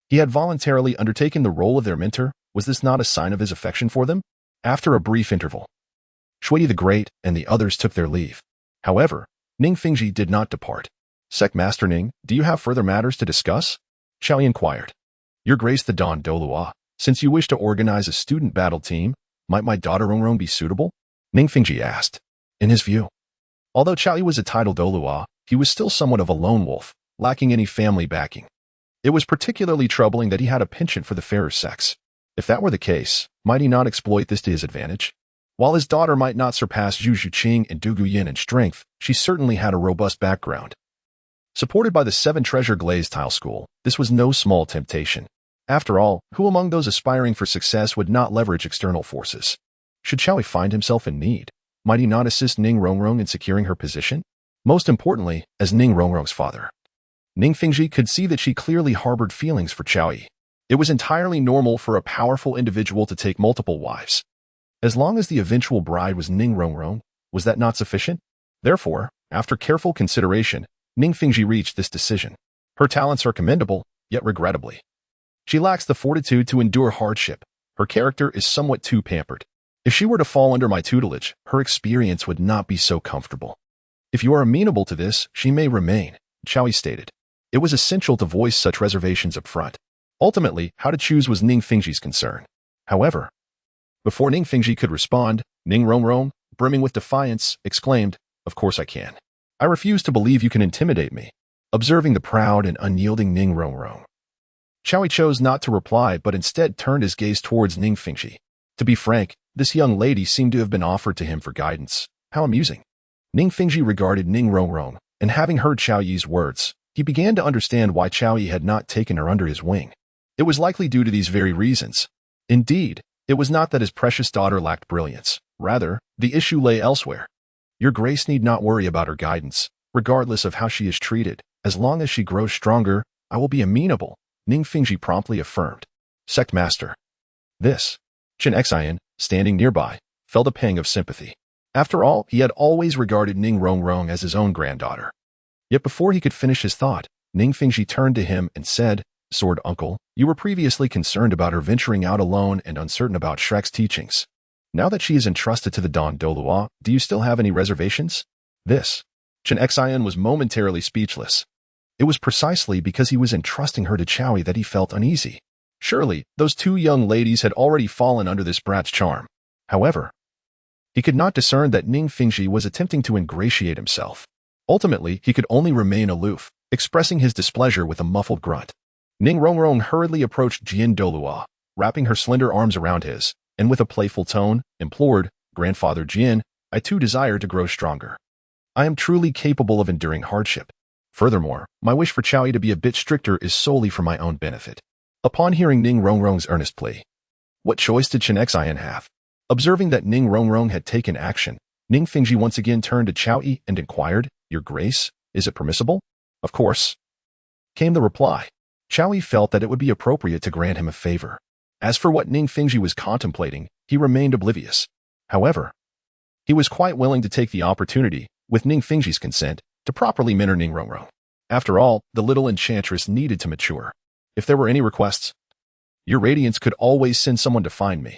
he had voluntarily undertaken the role of their mentor. Was this not a sign of his affection for them? After a brief interval, Shui Yi the Great and the others took their leave. However, Ning Fingji did not depart. Sect Master Ning, do you have further matters to discuss? Chao Yi inquired. Your Grace the Don Douluo, since you wish to organize a student battle team, might my daughter Rongrong be suitable? Ning Fingji asked. In his view, although Chao Yi was a Title Douluo, he was still somewhat of a lone wolf, lacking any family backing. It was particularly troubling that he had a penchant for the fairer sex. If that were the case, might he not exploit this to his advantage? While his daughter might not surpass Zhu Shuqing and Dugu Yin in strength, she certainly had a robust background. Supported by the 7 Treasure Glazed Tile School, this was no small temptation. After all, who among those aspiring for success would not leverage external forces? Should Chao Yi find himself in need, might he not assist Ning Rongrong in securing her position? Most importantly, as Ning Rongrong's father, Ning Fingji could see that she clearly harbored feelings for Chao Yi. It was entirely normal for a powerful individual to take multiple wives. As long as the eventual bride was Ning Rongrong, was that not sufficient? Therefore, after careful consideration, Ning Fingji reached this decision. Her talents are commendable, yet regrettably, she lacks the fortitude to endure hardship. Her character is somewhat too pampered. If she were to fall under my tutelage, her experience would not be so comfortable. If you are amenable to this, she may remain, Chao Yi stated. It was essential to voice such reservations up front. Ultimately, how to choose was Ning Fingji's concern. However, before Ning Fingji could respond, Ning Rongrong, brimming with defiance, exclaimed, Of course I can. I refuse to believe you can intimidate me. Observing the proud and unyielding Ning Rongrong, Chao Yi chose not to reply but instead turned his gaze towards Ning Fingji. To be frank, this young lady seemed to have been offered to him for guidance. How amusing. Ning Fingji regarded Ning Rongrong, and having heard Chao Yi's words, he began to understand why Chao Yi had not taken her under his wing. It was likely due to these very reasons. Indeed, it was not that his precious daughter lacked brilliance. Rather, the issue lay elsewhere. Your Grace need not worry about her guidance, regardless of how she is treated. As long as she grows stronger, I will be amenable, Ning Fingji promptly affirmed. Sect Master. This. Chen Xian, standing nearby, felt a pang of sympathy. After all, he had always regarded Ning Rongrong as his own granddaughter. Yet before he could finish his thought, Ning Fingji turned to him and said, Sword Uncle, you were previously concerned about her venturing out alone and uncertain about Shrek's teachings. Now that she is entrusted to the Don Douluo, do you still have any reservations? This. Chen Xian was momentarily speechless. It was precisely because he was entrusting her to Chao Yi that he felt uneasy. Surely, those 2 young ladies had already fallen under this brat's charm. However, he could not discern that Ning Fingji was attempting to ingratiate himself. Ultimately, he could only remain aloof, expressing his displeasure with a muffled grunt. Ning Rongrong hurriedly approached Jian Douluo, wrapping her slender arms around his, and with a playful tone, implored, Grandfather Jian, I too desire to grow stronger. I am truly capable of enduring hardship. Furthermore, my wish for Chao Yi to be a bit stricter is solely for my own benefit. Upon hearing Ning Rongrong's earnest plea, what choice did Chen Xian have? Observing that Ning Rongrong had taken action, Ning Fingji once again turned to Chao Yi and inquired, Your Grace, is it permissible? Of course, came the reply. Chao Yi felt that it would be appropriate to grant him a favor. As for what Ning Fingji was contemplating, he remained oblivious. However, he was quite willing to take the opportunity, with Ning Fingji's consent, to properly mentor Ning Rongrong. After all, the little enchantress needed to mature. If there were any requests, your radiance could always send someone to find me.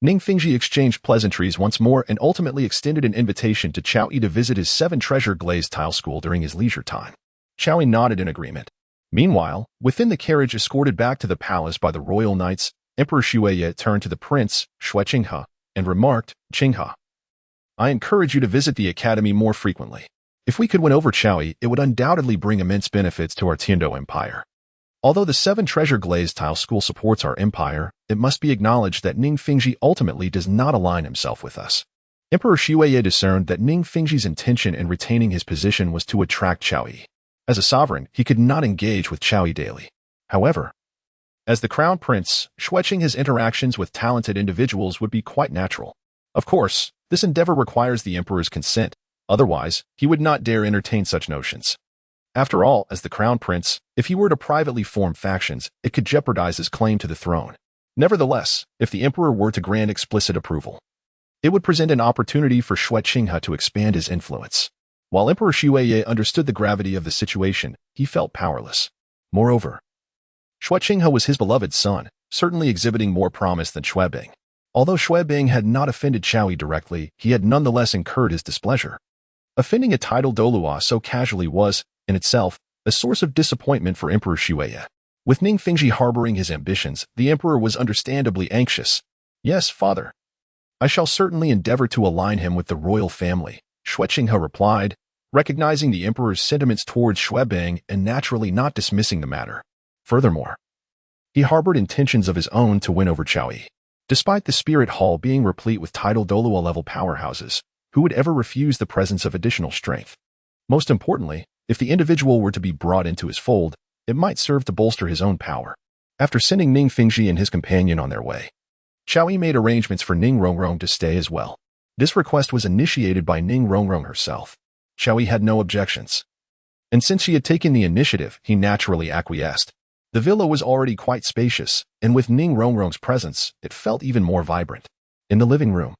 Ning Fingji exchanged pleasantries once more and ultimately extended an invitation to Chao Yi to visit his 7-treasure glazed tile school during his leisure time. Chao Yi nodded in agreement. Meanwhile, within the carriage escorted back to the palace by the royal knights, Emperor Xueye turned to the prince, Zhuqing, and remarked, Qinghe, I encourage you to visit the academy more frequently. If we could win over Chao Yi, it would undoubtedly bring immense benefits to our Tiando Empire. Although the 7-treasure glazed tile school supports our empire, it must be acknowledged that Ning Fingji ultimately does not align himself with us. Emperor Xueye discerned that Ning Fingji's intention in retaining his position was to attract Chao Yi. As a sovereign, he could not engage with Chao Yi daily. However, as the crown prince, switching his interactions with talented individuals would be quite natural. Of course, this endeavor requires the emperor's consent. Otherwise, he would not dare entertain such notions. After all, as the crown prince, if he were to privately form factions, it could jeopardize his claim to the throne. Nevertheless, if the emperor were to grant explicit approval, it would present an opportunity for Xue Qinghe to expand his influence. While Emperor Xueye understood the gravity of the situation, he felt powerless. Moreover, Xue Qinghe was his beloved son, certainly exhibiting more promise than Xue Bing. Although Xue Bing had not offended Chao Yi directly, he had nonetheless incurred his displeasure. Offending a Title Douluo so casually was, in itself, a source of disappointment for Emperor Xueye. With Ning Fingji harboring his ambitions, the emperor was understandably anxious. Yes, father. I shall certainly endeavor to align him with the royal family, Xue Qinghe replied, recognizing the emperor's sentiments towards Xue Bing and naturally not dismissing the matter. Furthermore, he harbored intentions of his own to win over Chao Yi. Despite the spirit hall being replete with Title Douluo level powerhouses, who would ever refuse the presence of additional strength? Most importantly, if the individual were to be brought into his fold, it might serve to bolster his own power. After sending Ning Fingji and his companion on their way, Chao Yi made arrangements for Ning Rongrong to stay as well. This request was initiated by Ning Rongrong herself. Chao Yi had no objections. And since she had taken the initiative, he naturally acquiesced. The villa was already quite spacious, and with Ning Rongrong's presence, it felt even more vibrant. In the living room,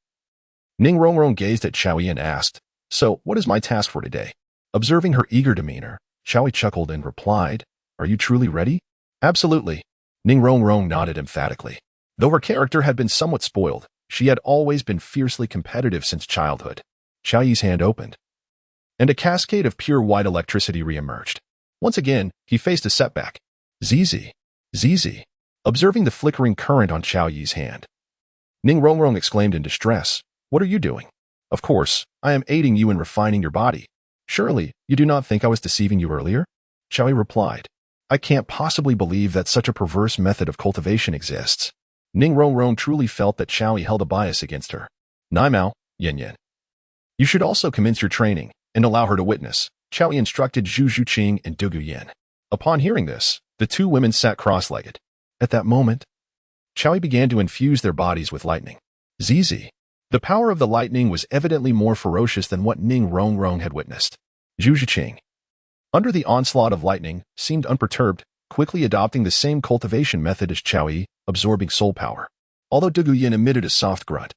Ning Rongrong gazed at Chao Yi and asked, So, what is my task for today? Observing her eager demeanor, Chao Yi chuckled and replied, Are you truly ready? Absolutely. Ning Rongrong nodded emphatically. Though her character had been somewhat spoiled, she had always been fiercely competitive since childhood. Chao Yi's hand opened, and a cascade of pure white electricity re-emerged. Once again, he faced a setback. Zizi. Zizi. Observing the flickering current on Chao Yi's hand, Ning Rongrong exclaimed in distress, What are you doing? Of course, I am aiding you in refining your body. Surely, you do not think I was deceiving you earlier? Chao Yi replied, I can't possibly believe that such a perverse method of cultivation exists. Ning Rongrong truly felt that Chao Yi held a bias against her. Naimao, Yen Yen. You should also commence your training and allow her to witness, Chao Yi instructed Zhuqing and Dugu Yen. Upon hearing this, the two women sat cross-legged. At that moment, Chao Yi began to infuse their bodies with lightning. Zizi. The power of the lightning was evidently more ferocious than what Ning Rongrong had witnessed. Zhuqing, under the onslaught of lightning, seemed unperturbed, quickly adopting the same cultivation method as Chao Yi, absorbing soul power. Although Dugu Yin emitted a soft grunt,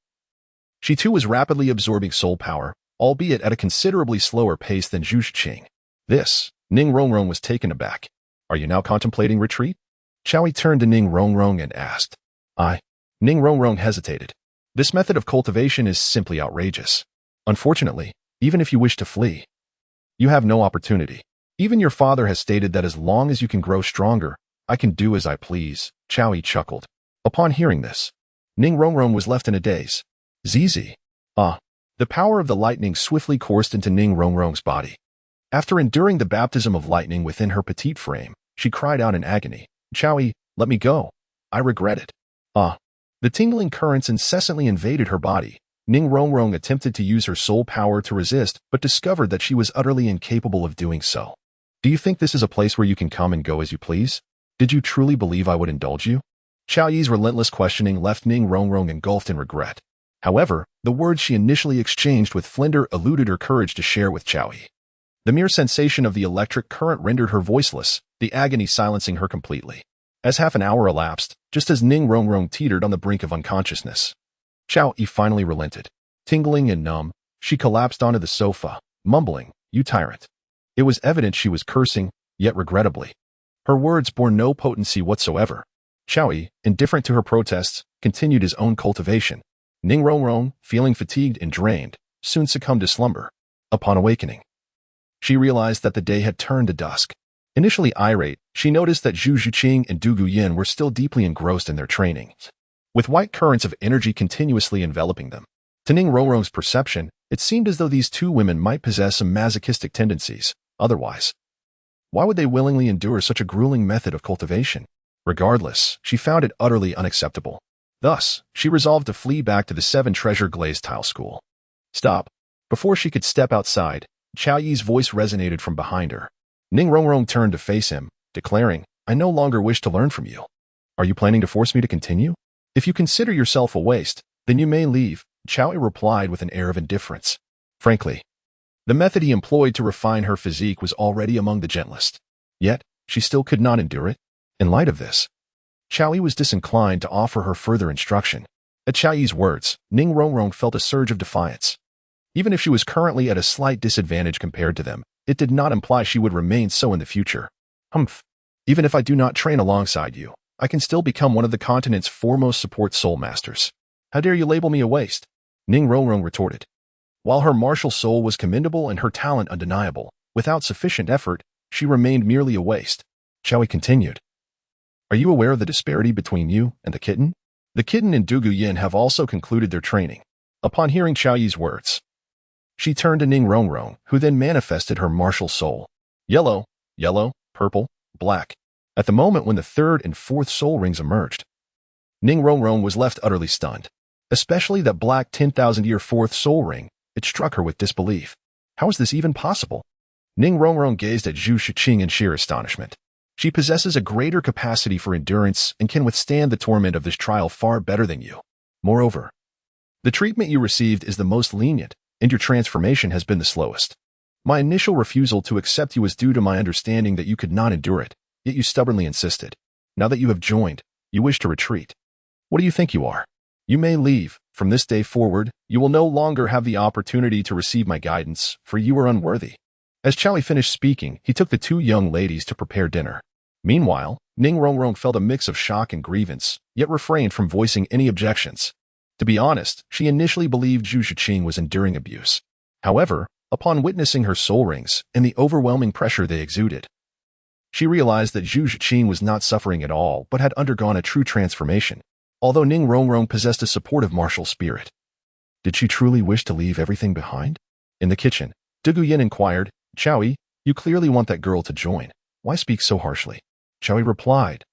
she too was rapidly absorbing soul power, albeit at a considerably slower pace than Zhuqing. This, Ning Rongrong was taken aback. Are you now contemplating retreat? Chao Yi turned to Ning Rongrong and asked. Ning Rongrong hesitated. This method of cultivation is simply outrageous. Unfortunately, even if you wish to flee, you have no opportunity. Even your father has stated that as long as you can grow stronger, I can do as I please, Chao Yi chuckled. Upon hearing this, Ning Rongrong was left in a daze. Zizi. The power of the lightning swiftly coursed into Ning Rongrong's body. After enduring the baptism of lightning within her petite frame, she cried out in agony, Chao Yi, let me go. I regret it. The tingling currents incessantly invaded her body. Ning Rongrong attempted to use her soul power to resist, but discovered that she was utterly incapable of doing so. Do you think this is a place where you can come and go as you please? Did you truly believe I would indulge you? Chao Yi's relentless questioning left Ning Rongrong engulfed in regret. However, the words she initially exchanged with Flinder eluded her courage to share with Chao Yi. The mere sensation of the electric current rendered her voiceless, the agony silencing her completely. As half an hour elapsed, just as Ning Rongrong teetered on the brink of unconsciousness, Chao Yi finally relented. Tingling and numb, she collapsed onto the sofa, mumbling, You tyrant. It was evident she was cursing, yet regrettably, Her words bore no potency whatsoever. Qiaoyi, indifferent to her protests, continued his own cultivation. Ning Rongrong, feeling fatigued and drained, soon succumbed to slumber. Upon awakening, she realized that the day had turned to dusk. Initially irate, she noticed that Zhuqing and Dugu were still deeply engrossed in their training, with white currents of energy continuously enveloping them. To Ning Rongrong's perception, it seemed as though these two women might possess some masochistic tendencies. Otherwise, why would they willingly endure such a grueling method of cultivation? Regardless, she found it utterly unacceptable. Thus, she resolved to flee back to the 7 Treasure Glazed Tile School. Stop. Before she could step outside, Qiaoyi's voice resonated from behind her. Ning Rongrong turned to face him, declaring, "I no longer wish to learn from you. Are you planning to force me to continue? If you consider yourself a waste, then you may leave," Qiaoyi replied with an air of indifference. Frankly, the method he employed to refine her physique was already among the gentlest. Yet, she still could not endure it. In light of this, Qiaoyi was disinclined to offer her further instruction. At Qiaoyi's words, Ning Rongrong felt a surge of defiance. Even if she was currently at a slight disadvantage compared to them, it did not imply she would remain so in the future. Humph. Even if I do not train alongside you, I can still become one of the continent's foremost support soul masters. How dare you label me a waste? Ning Rongrong retorted. While her martial soul was commendable and her talent undeniable, without sufficient effort, she remained merely a waste. Qiaoyi continued. Are you aware of the disparity between you and the kitten? The kitten and Dugu have also concluded their training. Upon hearing Qiaoyi's words, she turned to Ning Rongrong, who then manifested her martial soul. Yellow, purple, black. At the moment when the 3rd and 4th soul rings emerged, Ning Rongrong was left utterly stunned. Especially that black 10,000-year 4th soul ring, it struck her with disbelief. How is this even possible? Ning Rongrong gazed at Zhuqing in sheer astonishment. She possesses a greater capacity for endurance and can withstand the torment of this trial far better than you. Moreover, the treatment you received is the most lenient, and your transformation has been the slowest. My initial refusal to accept you was due to my understanding that you could not endure it, yet you stubbornly insisted. Now that you have joined, you wish to retreat. What do you think you are? You may leave. From this day forward, you will no longer have the opportunity to receive my guidance, for you are unworthy. As Qiaoyi finished speaking, he took the 2 young ladies to prepare dinner. Meanwhile, Ning Rongrong felt a mix of shock and grievance, yet refrained from voicing any objections. To be honest, she initially believed Zhuqing was enduring abuse. However, upon witnessing her soul rings and the overwhelming pressure they exuded, she realized that Zhuqing was not suffering at all but had undergone a true transformation. Although Ning Rongrong possessed a supportive martial spirit, did she truly wish to leave everything behind? In the kitchen, Dugu inquired, Qiaoyi, you clearly want that girl to join. Why speak so harshly? Qiaoyi replied,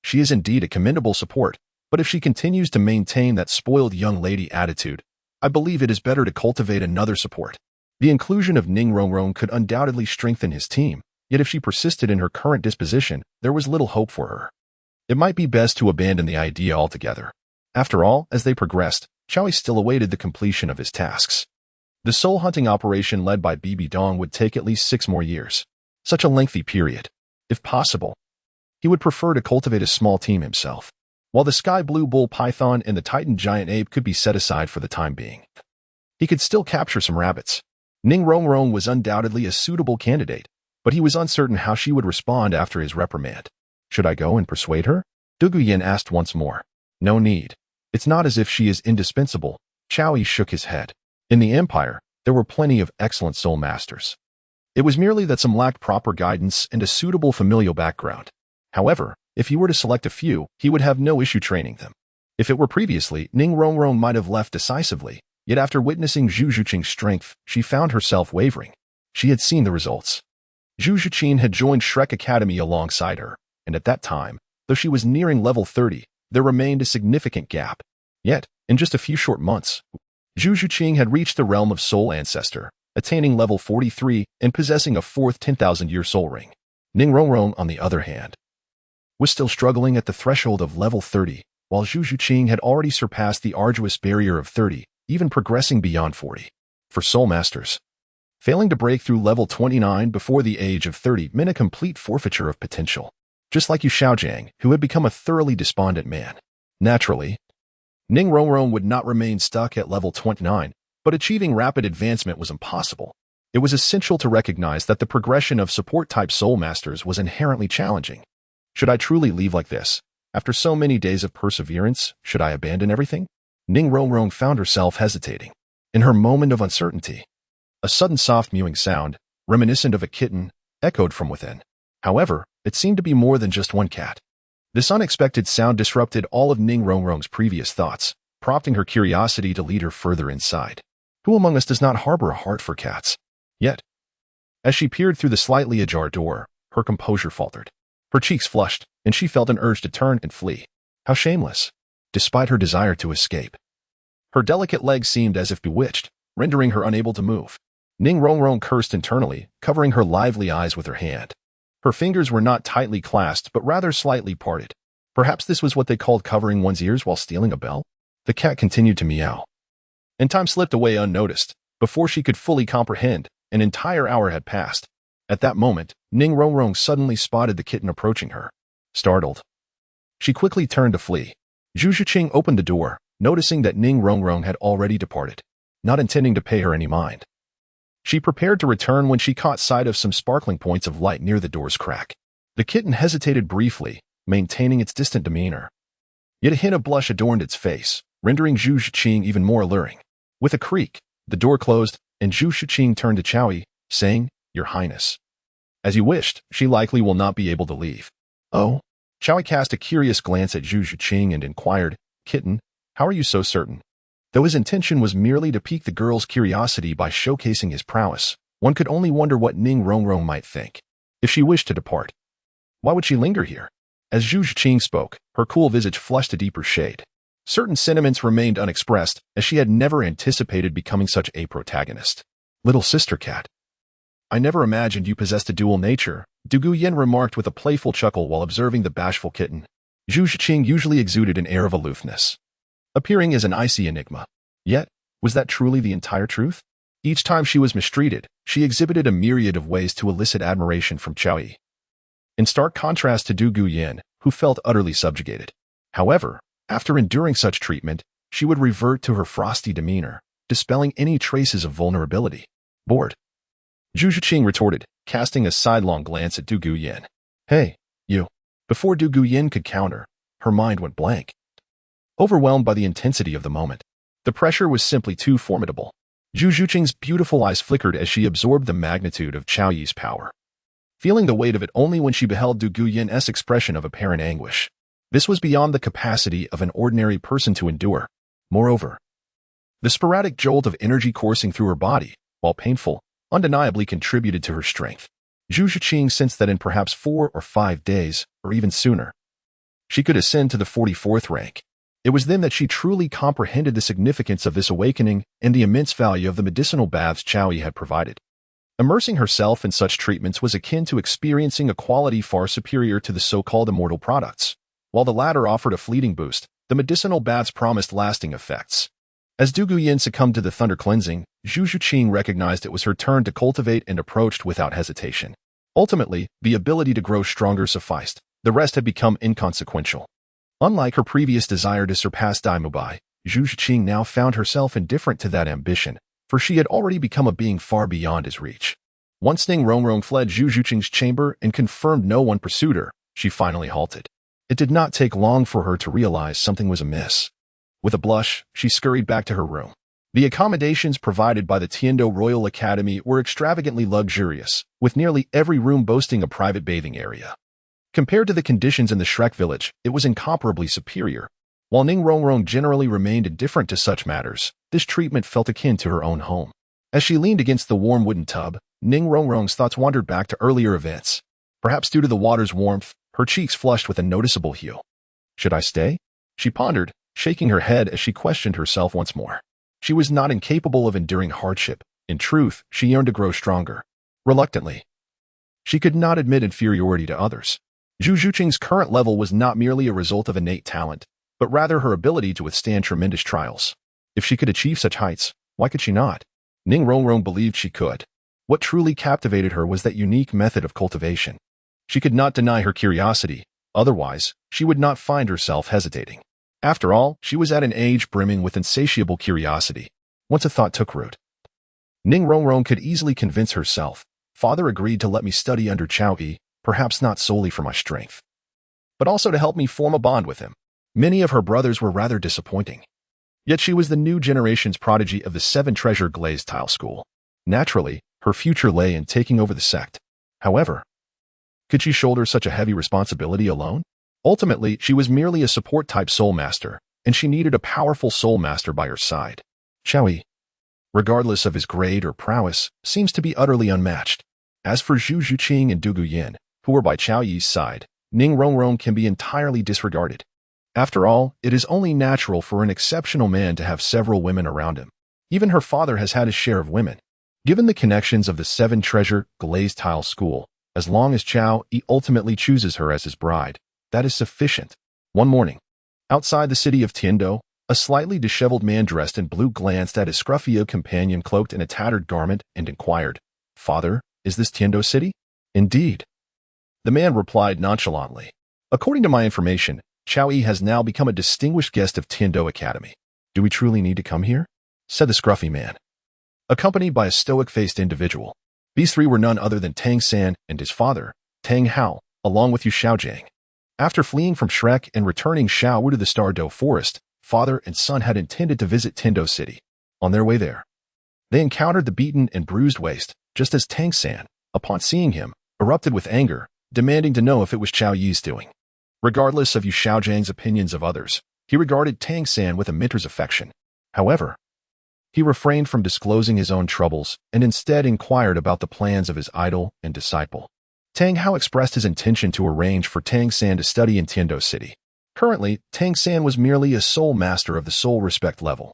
she is indeed a commendable support, but if she continues to maintain that spoiled young lady attitude, I believe it is better to cultivate another support. The inclusion of Ning Rongrong could undoubtedly strengthen his team, yet if she persisted in her current disposition, there was little hope for her. It might be best to abandon the idea altogether. After all, as they progressed, Qiaoyi still awaited the completion of his tasks. The soul hunting operation led by Bibi Dong would take at least 6 more years. Such a lengthy period. If possible, he would prefer to cultivate a small team himself, while the Sky Blue Bull Python and the Titan Giant Ape could be set aside for the time being. He could still capture some rabbits. Ning Rongrong was undoubtedly a suitable candidate, but he was uncertain how she would respond after his reprimand. Should I go and persuade her? Dugu asked once more. No need. It's not as if she is indispensable. Qiaoyi shook his head. In the Empire, there were plenty of excellent soul masters. It was merely that some lacked proper guidance and a suitable familial background. However, if he were to select a few, he would have no issue training them. If it were previously, Ning Rongrong might have left decisively, yet after witnessing Zhuqing's strength, she found herself wavering. She had seen the results. Zhuqing had joined Shrek Academy alongside her, and at that time, though she was nearing level 30, there remained a significant gap. Yet, in just a few short months, Zhuqing had reached the realm of Soul Ancestor, attaining level 43 and possessing a 4th 10,000-year soul ring. Ning Rongrong, on the other hand, was still struggling at the threshold of level 30, while Zhuqing had already surpassed the arduous barrier of 30, even progressing beyond 40. For soul masters, failing to break through level 29 before the age of 30 meant a complete forfeiture of potential. Just like Yu Xiaojiang, who had become a thoroughly despondent man. Naturally, Ning Rongrong would not remain stuck at level 29, but achieving rapid advancement was impossible. It It was essential to recognize that the progression of support-type soul masters was inherently challenging. Should I truly leave like this? After so many days of perseverance, should I abandon everything? Ning Rongrong found herself hesitating. In her moment of uncertainty, a sudden soft mewing sound, reminiscent of a kitten, echoed from within. However, it seemed to be more than just one cat. This unexpected sound disrupted all of Ning Rongrong's previous thoughts, prompting her curiosity to lead her further inside. Who among us does not harbor a heart for cats? Yet, as she peered through the slightly ajar door, her composure faltered. Her cheeks flushed, and she felt an urge to turn and flee. How shameless, despite her desire to escape. Her delicate legs seemed as if bewitched, rendering her unable to move. Ning Rongrong cursed internally, covering her lively eyes with her hand. Her fingers were not tightly clasped, but rather slightly parted. Perhaps this was what they called covering one's ears while stealing a bell? The cat continued to meow. And time slipped away unnoticed. Before she could fully comprehend, an entire hour had passed. At that moment, Ning Rongrong suddenly spotted the kitten approaching her. Startled, she quickly turned to flee. Zhuqing opened the door, noticing that Ning Rongrong had already departed, not intending to pay her any mind. She prepared to return when she caught sight of some sparkling points of light near the door's crack. The kitten hesitated briefly, maintaining its distant demeanor. Yet a hint of blush adorned its face, rendering Zhuqing even more alluring. With a creak, the door closed, and Zhuqing turned to Chowie, saying, "Your Highness. As you wished, she likely will not be able to leave." "Oh?" Chowie cast a curious glance at Zhuqing and inquired, "Kitten, how are you so certain?" Though his intention was merely to pique the girl's curiosity by showcasing his prowess, one could only wonder what Ning Rongrong might think. If she wished to depart, why would she linger here? As Zhuqing spoke, her cool visage flushed a deeper shade. Certain sentiments remained unexpressed, as she had never anticipated becoming such a protagonist. "Little sister cat, I never imagined you possessed a dual nature," Dugu remarked with a playful chuckle while observing the bashful kitten. Zhuqing usually exuded an air of aloofness, appearing as an icy enigma. Yet, was that truly the entire truth? Each time she was mistreated, she exhibited a myriad of ways to elicit admiration from Chowie, in stark contrast to Dugu, who felt utterly subjugated. However, after enduring such treatment, she would revert to her frosty demeanor, dispelling any traces of vulnerability. "Bored?" Zhuqing retorted, casting a sidelong glance at Dugu. "Hey, you." Before Dugu could counter, her mind went blank. Overwhelmed by the intensity of the moment, the pressure was simply too formidable. Zhuqing's beautiful eyes flickered as she absorbed the magnitude of Chowyi's power, feeling the weight of it only when she beheld Dugu's expression of apparent anguish. This was beyond the capacity of an ordinary person to endure. Moreover, the sporadic jolt of energy coursing through her body, while painful, undeniably contributed to her strength. Zhuqing sensed that in perhaps 4 or 5 days, or even sooner, she could ascend to the 44th rank. It was then that she truly comprehended the significance of this awakening and the immense value of the medicinal baths Chowie had provided. Immersing herself in such treatments was akin to experiencing a quality far superior to the so-called immortal products. While the latter offered a fleeting boost, the medicinal baths promised lasting effects. As Dugu succumbed to the thunder cleansing, Zhuqing recognized it was her turn to cultivate and approached without hesitation. Ultimately, the ability to grow stronger sufficed. The rest had become inconsequential. Unlike her previous desire to surpass Daimubai, Zhuqing now found herself indifferent to that ambition, for she had already become a being far beyond his reach. Once Ning Rongrong fled Zhuqing's chamber and confirmed no one pursued her, she finally halted. It did not take long for her to realize something was amiss. With a blush, she scurried back to her room. The accommodations provided by the Tiendo Royal Academy were extravagantly luxurious, with nearly every room boasting a private bathing area. Compared to the conditions in the Shrek village, it was incomparably superior. While Ning Rongrong generally remained indifferent to such matters, this treatment felt akin to her own home. As she leaned against the warm wooden tub, Ning Rongrong's thoughts wandered back to earlier events. Perhaps due to the water's warmth, her cheeks flushed with a noticeable hue. Should I stay? She pondered, shaking her head as she questioned herself once more. She was not incapable of enduring hardship. In truth, she yearned to grow stronger. Reluctantly, she could not admit inferiority to others. Zhuqing's current level was not merely a result of innate talent, but rather her ability to withstand tremendous trials. If she could achieve such heights, why could she not? Ning Rongrong believed she could. What truly captivated her was that unique method of cultivation. She could not deny her curiosity, otherwise, she would not find herself hesitating. After all, she was at an age brimming with insatiable curiosity. Once a thought took root, Ning Rongrong could easily convince herself. Father agreed to let me study under Chao Yi, perhaps not solely for my strength, but also to help me form a bond with him. Many of her brothers were rather disappointing. Yet she was the new generation's prodigy of the seven-treasure glazed tile school. Naturally, her future lay in taking over the sect. However, could she shoulder such a heavy responsibility alone? Ultimately, she was merely a support-type soul master, and she needed a powerful soul master by her side. Chao Yi, regardless of his grade or prowess, seems to be utterly unmatched. As for Zhuqing and Dugu Yin, who were by Chao Yi's side, Ning Rongrong can be entirely disregarded. After all, it is only natural for an exceptional man to have several women around him. Even her father has had his share of women. Given the connections of the seven-treasure glazed tile school, as long as Chao Yi ultimately chooses her as his bride, that is sufficient. One morning, outside the city of Tiando, a slightly disheveled man dressed in blue glanced at his scruffy companion cloaked in a tattered garment and inquired, "Father, is this Tiando city?" "Indeed." The man replied nonchalantly. "According to my information, Chao Yi has now become a distinguished guest of Tiando Academy. Do we truly need to come here?" said the scruffy man, accompanied by a stoic-faced individual. These three were none other than Tang San and his father, Tang Hao, along with Yu Xiaojiang. After fleeing from Shrek and returning Shao Wu to the Stardow Forest, father and son had intended to visit Tiando City. On their way there, they encountered the beaten and bruised waste, just as Tang San, upon seeing him, erupted with anger, demanding to know if it was Chao Yi's doing. Regardless of Yu Xiaojiang's opinions of others, he regarded Tang San with a mentor's affection. However, he refrained from disclosing his own troubles and instead inquired about the plans of his idol and disciple. Tang Hao expressed his intention to arrange for Tang San to study in Tiando City. Currently, Tang San was merely a soul master of the soul respect level,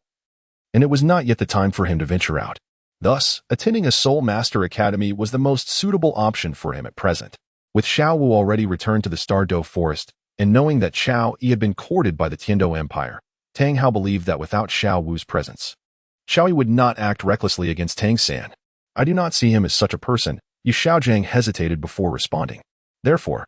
and it was not yet the time for him to venture out. Thus, attending a soul master academy was the most suitable option for him at present. With Shao Wu already returned to the Stardow Forest, and knowing that Chao Yi had been courted by the Tiando Empire, Tang Hao believed that without Shao Wu's presence, Chao Yi would not act recklessly against Tang San. "I do not see him as such a person." Yu Xiaojiang hesitated before responding. "Therefore,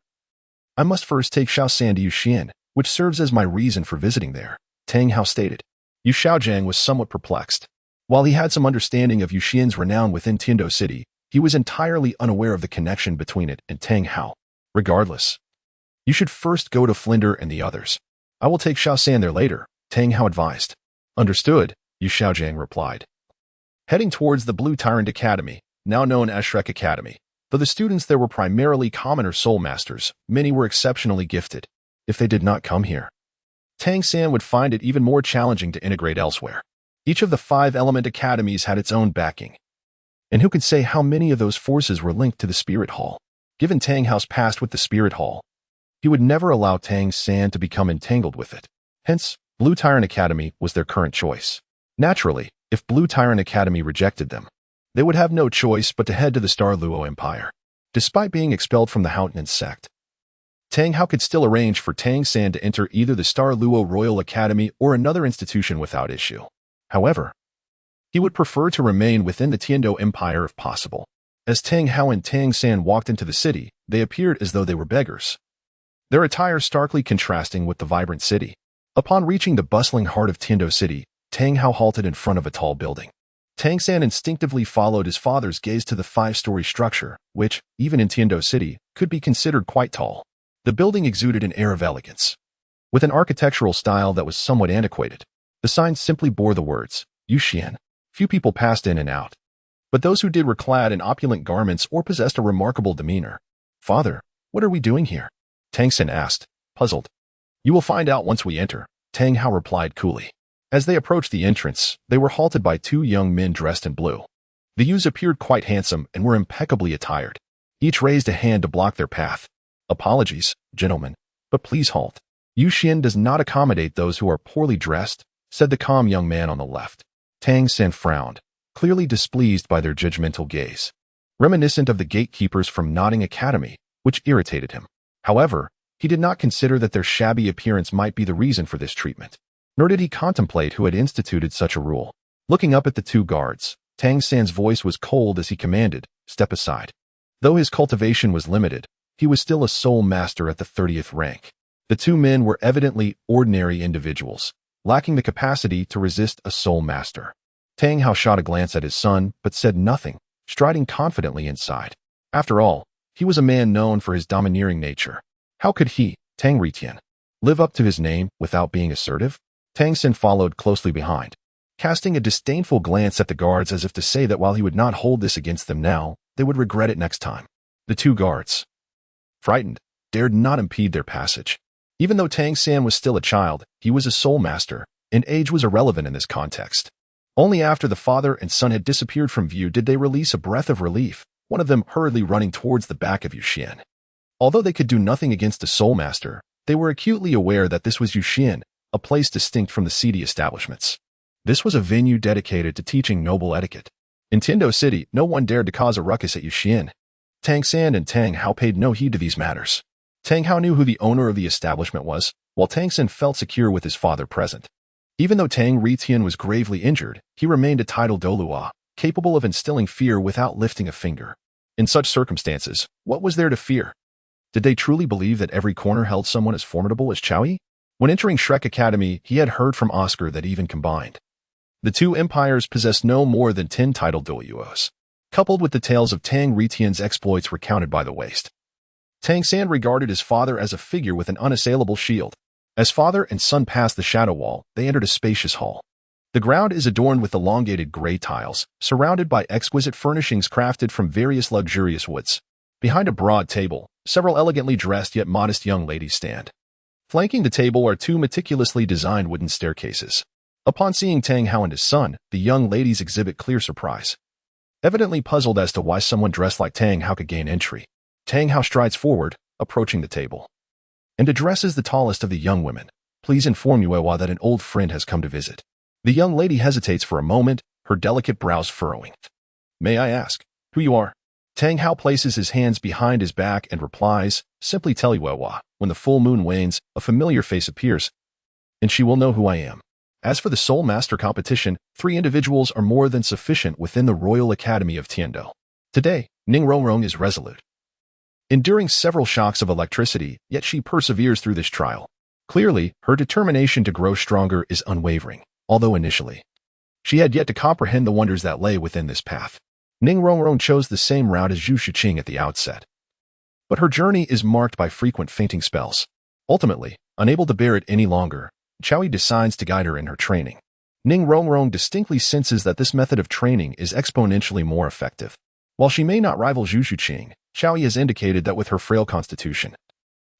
I must first take Xiao San to Yuxian, which serves as my reason for visiting there," Tang Hao stated. Yu Xiaojiang was somewhat perplexed. While he had some understanding of Yuxian's renown within Tiando City, he was entirely unaware of the connection between it and Tang Hao. "Regardless, you should first go to Flinder and the others. I will take Xiao San there later," Tang Hao advised. "Understood," Yu Xiaojiang replied. Heading towards the Blue Tyrant Academy, now known as Shrek Academy, though the students there were primarily commoner soul masters, many were exceptionally gifted. If they did not come here, Tang San would find it even more challenging to integrate elsewhere. Each of the 5-element academies had its own backing, and who could say how many of those forces were linked to the Spirit Hall? Given Tang Hao's past with the Spirit Hall, he would never allow Tang San to become entangled with it. Hence, Blue Tyrant Academy was their current choice. Naturally, if Blue Tyrant Academy rejected them, they would have no choice but to head to the Douluo Empire. Despite being expelled from the Hountenance sect, Tang Hao could still arrange for Tang San to enter either the Douluo Royal Academy or another institution without issue. However, he would prefer to remain within the Tiando Empire if possible. As Tang Hao and Tang San walked into the city, they appeared as though they were beggars, their attire starkly contrasting with the vibrant city. Upon reaching the bustling heart of Tiando City, Tang Hao halted in front of a tall building. Tang San instinctively followed his father's gaze to the 5-story structure, which, even in Tiando City, could be considered quite tall. The building exuded an air of elegance. With an architectural style that was somewhat antiquated, the sign simply bore the words, Yuxian. Few people passed in and out, but those who did were clad in opulent garments or possessed a remarkable demeanor. "Father, what are we doing here?" Tang San asked, puzzled. "You will find out once we enter," Tang Hao replied coolly. As they approached the entrance, they were halted by 2 young men dressed in blue. The youths appeared quite handsome and were impeccably attired. Each raised a hand to block their path. "Apologies, gentlemen, but please halt. Yuxian does not accommodate those who are poorly dressed," said the calm young man on the left. Tang San frowned, clearly displeased by their judgmental gaze, reminiscent of the gatekeepers from Nodding Academy, which irritated him. However, he did not consider that their shabby appearance might be the reason for this treatment. Nor did he contemplate who had instituted such a rule. Looking up at the 2 guards, Tang San's voice was cold as he commanded, "Step aside." Though his cultivation was limited, he was still a soul master at the 30th rank. The 2 men were evidently ordinary individuals, lacking the capacity to resist a soul master. Tang Hao shot a glance at his son, but said nothing, striding confidently inside. After all, he was a man known for his domineering nature. How could he, Tang Ritian, live up to his name without being assertive? Tang Xin followed closely behind, casting a disdainful glance at the guards as if to say that while he would not hold this against them now, they would regret it next time. The two guards, frightened, dared not impede their passage. Even though Tang San was still a child, he was a soul master, and age was irrelevant in this context. Only after the father and son had disappeared from view did they release a breath of relief, one of them hurriedly running towards the back of Yuxian. Although they could do nothing against a soul master, they were acutely aware that this was Yuxian, a place distinct from the seedy establishments. This was a venue dedicated to teaching noble etiquette. In Tindo City, no one dared to cause a ruckus at Yuxian. Tang San and Tang Hao paid no heed to these matters. Tang Hao knew who the owner of the establishment was, while Tang San felt secure with his father present. Even though Tang Ritian was gravely injured, he remained a Title Douluo, capable of instilling fear without lifting a finger. In such circumstances, what was there to fear? Did they truly believe that every corner held someone as formidable as Chowi? When entering Shrek Academy, he had heard from Oscar that even combined, the two empires possessed no more than 10 Title Douluos. Coupled with the tales of Tang Ritian's exploits recounted by the waste, Tang San regarded his father as a figure with an unassailable shield. As father and son passed the shadow wall, they entered a spacious hall. The ground is adorned with elongated gray tiles, surrounded by exquisite furnishings crafted from various luxurious woods. Behind a broad table, several elegantly dressed yet modest young ladies stand. Flanking the table are two meticulously designed wooden staircases. Upon seeing Tang Hao and his son, the young ladies exhibit clear surprise. Evidently puzzled as to why someone dressed like Tang Hao could gain entry, Tang Hao strides forward, approaching the table, and addresses the tallest of the young women. Please inform Yuewa that an old friend has come to visit. The young lady hesitates for a moment, her delicate brows furrowing. May I ask who you are? Tang Hao places his hands behind his back and replies, simply tell Yuewa. When the full moon wanes, a familiar face appears, and she will know who I am. As for the Soul Master competition, 3 individuals are more than sufficient within the Royal Academy of Tiando. Today, Ning Rongrong is resolute, enduring several shocks of electricity, yet she perseveres through this trial. Clearly, her determination to grow stronger is unwavering, although initially, she had yet to comprehend the wonders that lay within this path. Ning Rongrong chose the same route as Zhuqing at the outset, but her journey is marked by frequent fainting spells. Ultimately, unable to bear it any longer, Chowi decides to guide her in her training. Ning Rongrong distinctly senses that this method of training is exponentially more effective. While she may not rival Zhuqing, Chowi has indicated that with her frail constitution,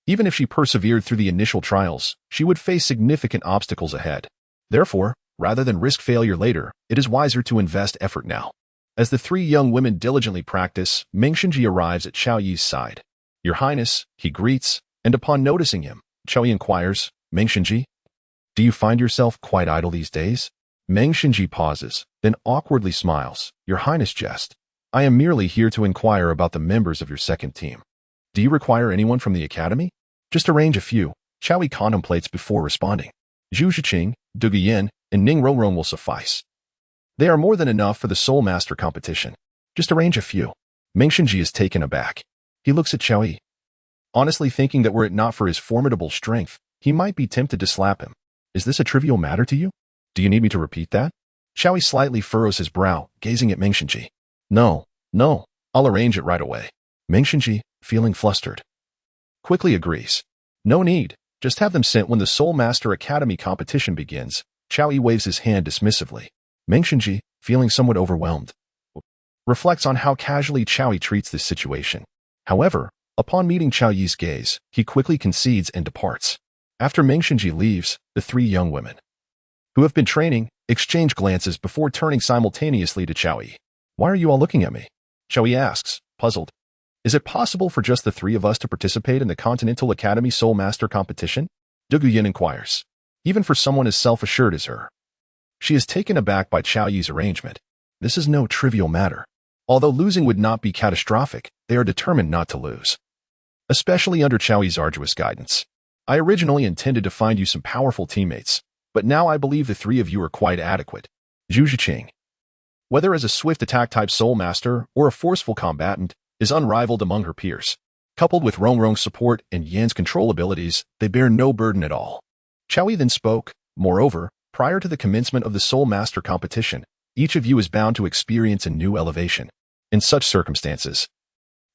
even if she persevered through the initial trials, she would face significant obstacles ahead. Therefore, rather than risk failure later, it is wiser to invest effort now. As the 3 young women diligently practice, Meng Shenji arrives at Xiao Yi's side. Your Highness, he greets, and upon noticing him, Chowi inquires, Meng Shenji, do you find yourself quite idle these days? Meng Shenji pauses, then awkwardly smiles. Your Highness jest. I am merely here to inquire about the members of your second team. Do you require anyone from the academy? Just arrange a few. Chowi contemplates before responding. Zhuqing, Dugu and Ning Rongrong will suffice. They are more than enough for the Soul Master competition. Just arrange a few. Meng Shenji is taken aback. He looks at Chowi, honestly thinking that were it not for his formidable strength, he might be tempted to slap him. Is this a trivial matter to you? Do you need me to repeat that? Chowi slightly furrows his brow, gazing at Meng Shenji. No, I'll arrange it right away. Meng Shenji, feeling flustered, quickly agrees. No need, just have them sent when the Soul Master Academy competition begins. Chowi waves his hand dismissively. Meng Shenji, feeling somewhat overwhelmed, reflects on how casually Chowi treats this situation. However, upon meeting Xiao Yi's gaze, he quickly concedes and departs. After Meng Shenji leaves, the 3 young women, who have been training, exchange glances before turning simultaneously to Xiao Yi. Why are you all looking at me? Xiao Yi asks, puzzled. Is it possible for just the 3 of us to participate in the Continental Academy Soul Master competition? Dugu inquires. Even for someone as self-assured as her, she is taken aback by Xiao Yi's arrangement. This is no trivial matter. Although losing would not be catastrophic, they are determined not to lose, especially under Xiao Yi's arduous guidance. I originally intended to find you some powerful teammates, but now I believe the 3 of you are quite adequate. Zhuqing, whether as a swift attack-type soul master or a forceful combatant, is unrivaled among her peers. Coupled with Rongrong's support and Yan's control abilities, they bear no burden at all. Chowi then spoke. Moreover, prior to the commencement of the Soul Master competition, Each of you is bound to experience a new elevation. In such circumstances,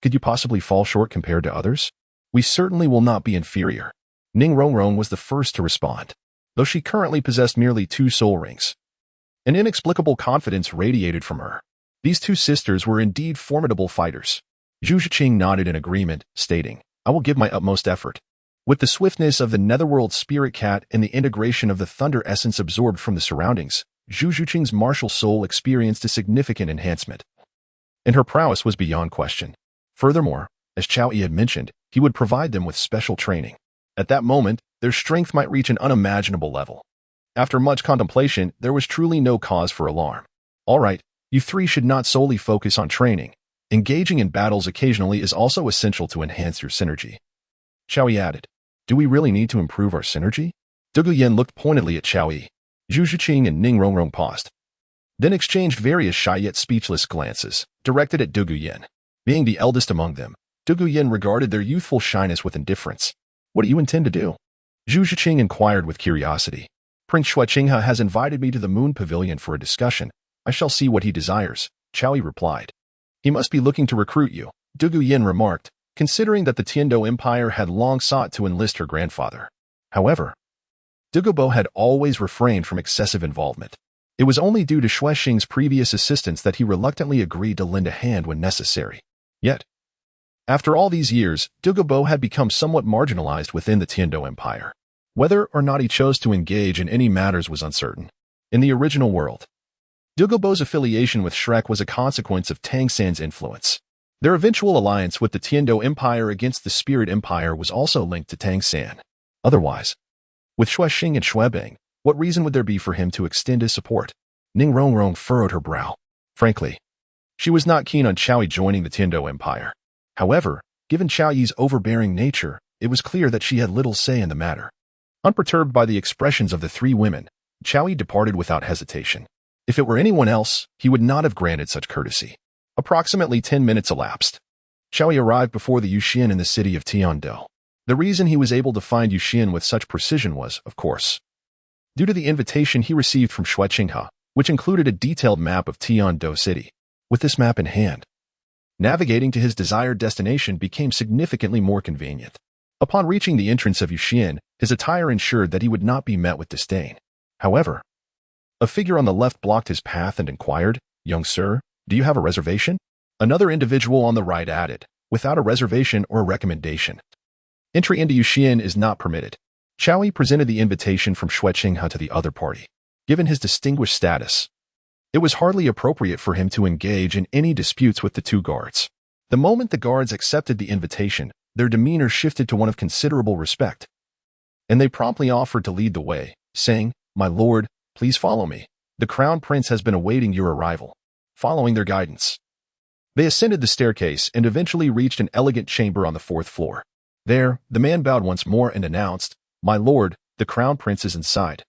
could you possibly fall short compared to others? We certainly will not be inferior. Ning Rongrong was the first to respond, though she currently possessed merely 2 soul rings. An inexplicable confidence radiated from her. These 2 sisters were indeed formidable fighters. Zhuqing nodded in agreement, stating, I will give my utmost effort. With the swiftness of the netherworld spirit cat and the integration of the thunder essence absorbed from the surroundings, Zhuqing's martial soul experienced a significant enhancement. And her prowess was beyond question. Furthermore, as Chao Yi had mentioned, he would provide them with special training. At that moment, their strength might reach an unimaginable level. After much contemplation, there was truly no cause for alarm. All right, you 3 should not solely focus on training. Engaging in battles occasionally is also essential to enhance your synergy. Chao Yi added, do we really need to improve our synergy? Dugu looked pointedly at Chao Yi. Zhuqing and Ning Rongrong paused, then exchanged various shy yet speechless glances, directed at Dugu. Being the eldest among them, Dugu regarded their youthful shyness with indifference. What do you intend to do? Zhuqing inquired with curiosity. Prince Shuqinghe has invited me to the Moon Pavilion for a discussion. I shall see what he desires, Chao Yi replied. He must be looking to recruit you, Dugu remarked, considering that the Tiando Empire had long sought to enlist her grandfather. However, Dugu had always refrained from excessive involvement. It was only due to Shuqing's previous assistance that he reluctantly agreed to lend a hand when necessary. Yet, after all these years, Dugu had become somewhat marginalized within the Tiando Empire. Whether or not he chose to engage in any matters was uncertain. In the original world, Dugu's affiliation with Shrek was a consequence of Tang San's influence. Their eventual alliance with the Tiando Empire against the Spirit Empire was also linked to Tang San. Otherwise, with Shuqing and Shuebing, what reason would there be for him to extend his support? Ning Rongrong furrowed her brow. Frankly, she was not keen on Chao Yi joining the Tiando Empire. However, given Chao Yi's overbearing nature, it was clear that she had little say in the matter. Unperturbed by the expressions of the 3 women, Chao Yi departed without hesitation. If it were anyone else, he would not have granted such courtesy. Approximately 10 minutes elapsed. Chao Yi arrived before the Yuxian in the city of Tiando. The reason he was able to find Yuxian with such precision was, of course, due to the invitation he received from Shuqinghe, which included a detailed map of Tiando City. With this map in hand, navigating to his desired destination became significantly more convenient. Upon reaching the entrance of Yuxian, his attire ensured that he would not be met with disdain. However, a figure on the left blocked his path and inquired, Young sir, do you have a reservation? Another individual on the right added, without a reservation or a recommendation. Entry into Yuxian is not permitted. Chao Yi presented the invitation from Shuqinghe to the other party. Given his distinguished status, it was hardly appropriate for him to engage in any disputes with the 2 guards. The moment the guards accepted the invitation, their demeanor shifted to one of considerable respect, and they promptly offered to lead the way, saying, My lord, please follow me. The Crown Prince has been awaiting your arrival. Following their guidance, they ascended the staircase and eventually reached an elegant chamber on the 4th floor. There, the man bowed once more and announced, My lord, the Crown Prince is inside,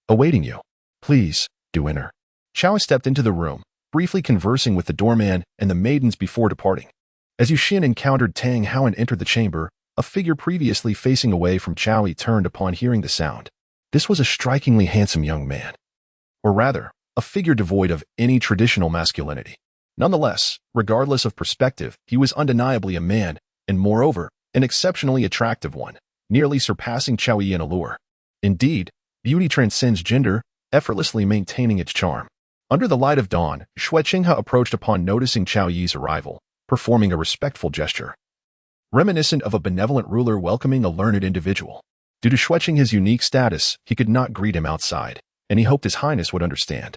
awaiting you. Please, do enter. Chao stepped into the room, briefly conversing with the doorman and the maidens before departing. As Yuxian encountered Tang Hao and entered the chamber, a figure previously facing away from Chao turned upon hearing the sound. This was a strikingly handsome young man. Or rather, a figure devoid of any traditional masculinity. Nonetheless, regardless of perspective, he was undeniably a man, and moreover, an exceptionally attractive one, nearly surpassing Chao in allure. Indeed, beauty transcends gender, effortlessly maintaining its charm. Under the light of dawn, Shuqinghe approached upon noticing Chao Yi's arrival, performing a respectful gesture, reminiscent of a benevolent ruler welcoming a learned individual. Due to Shuqinghe's unique status, he could not greet him outside, and he hoped His Highness would understand.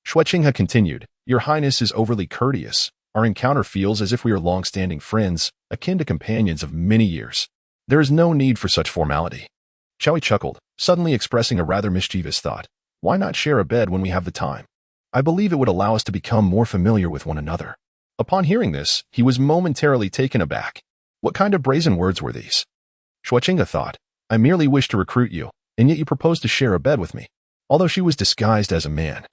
Shuqinghe continued, Your Highness is overly courteous. Our encounter feels as if we are long-standing friends, akin to companions of many years. There is no need for such formality. Chao Yi chuckled, suddenly expressing a rather mischievous thought. Why not share a bed when we have the time? I believe it would allow us to become more familiar with one another. Upon hearing this, he was momentarily taken aback. What kind of brazen words were these? Shuqinghe thought, I merely wish to recruit you, and yet you propose to share a bed with me. Although she was disguised as a man,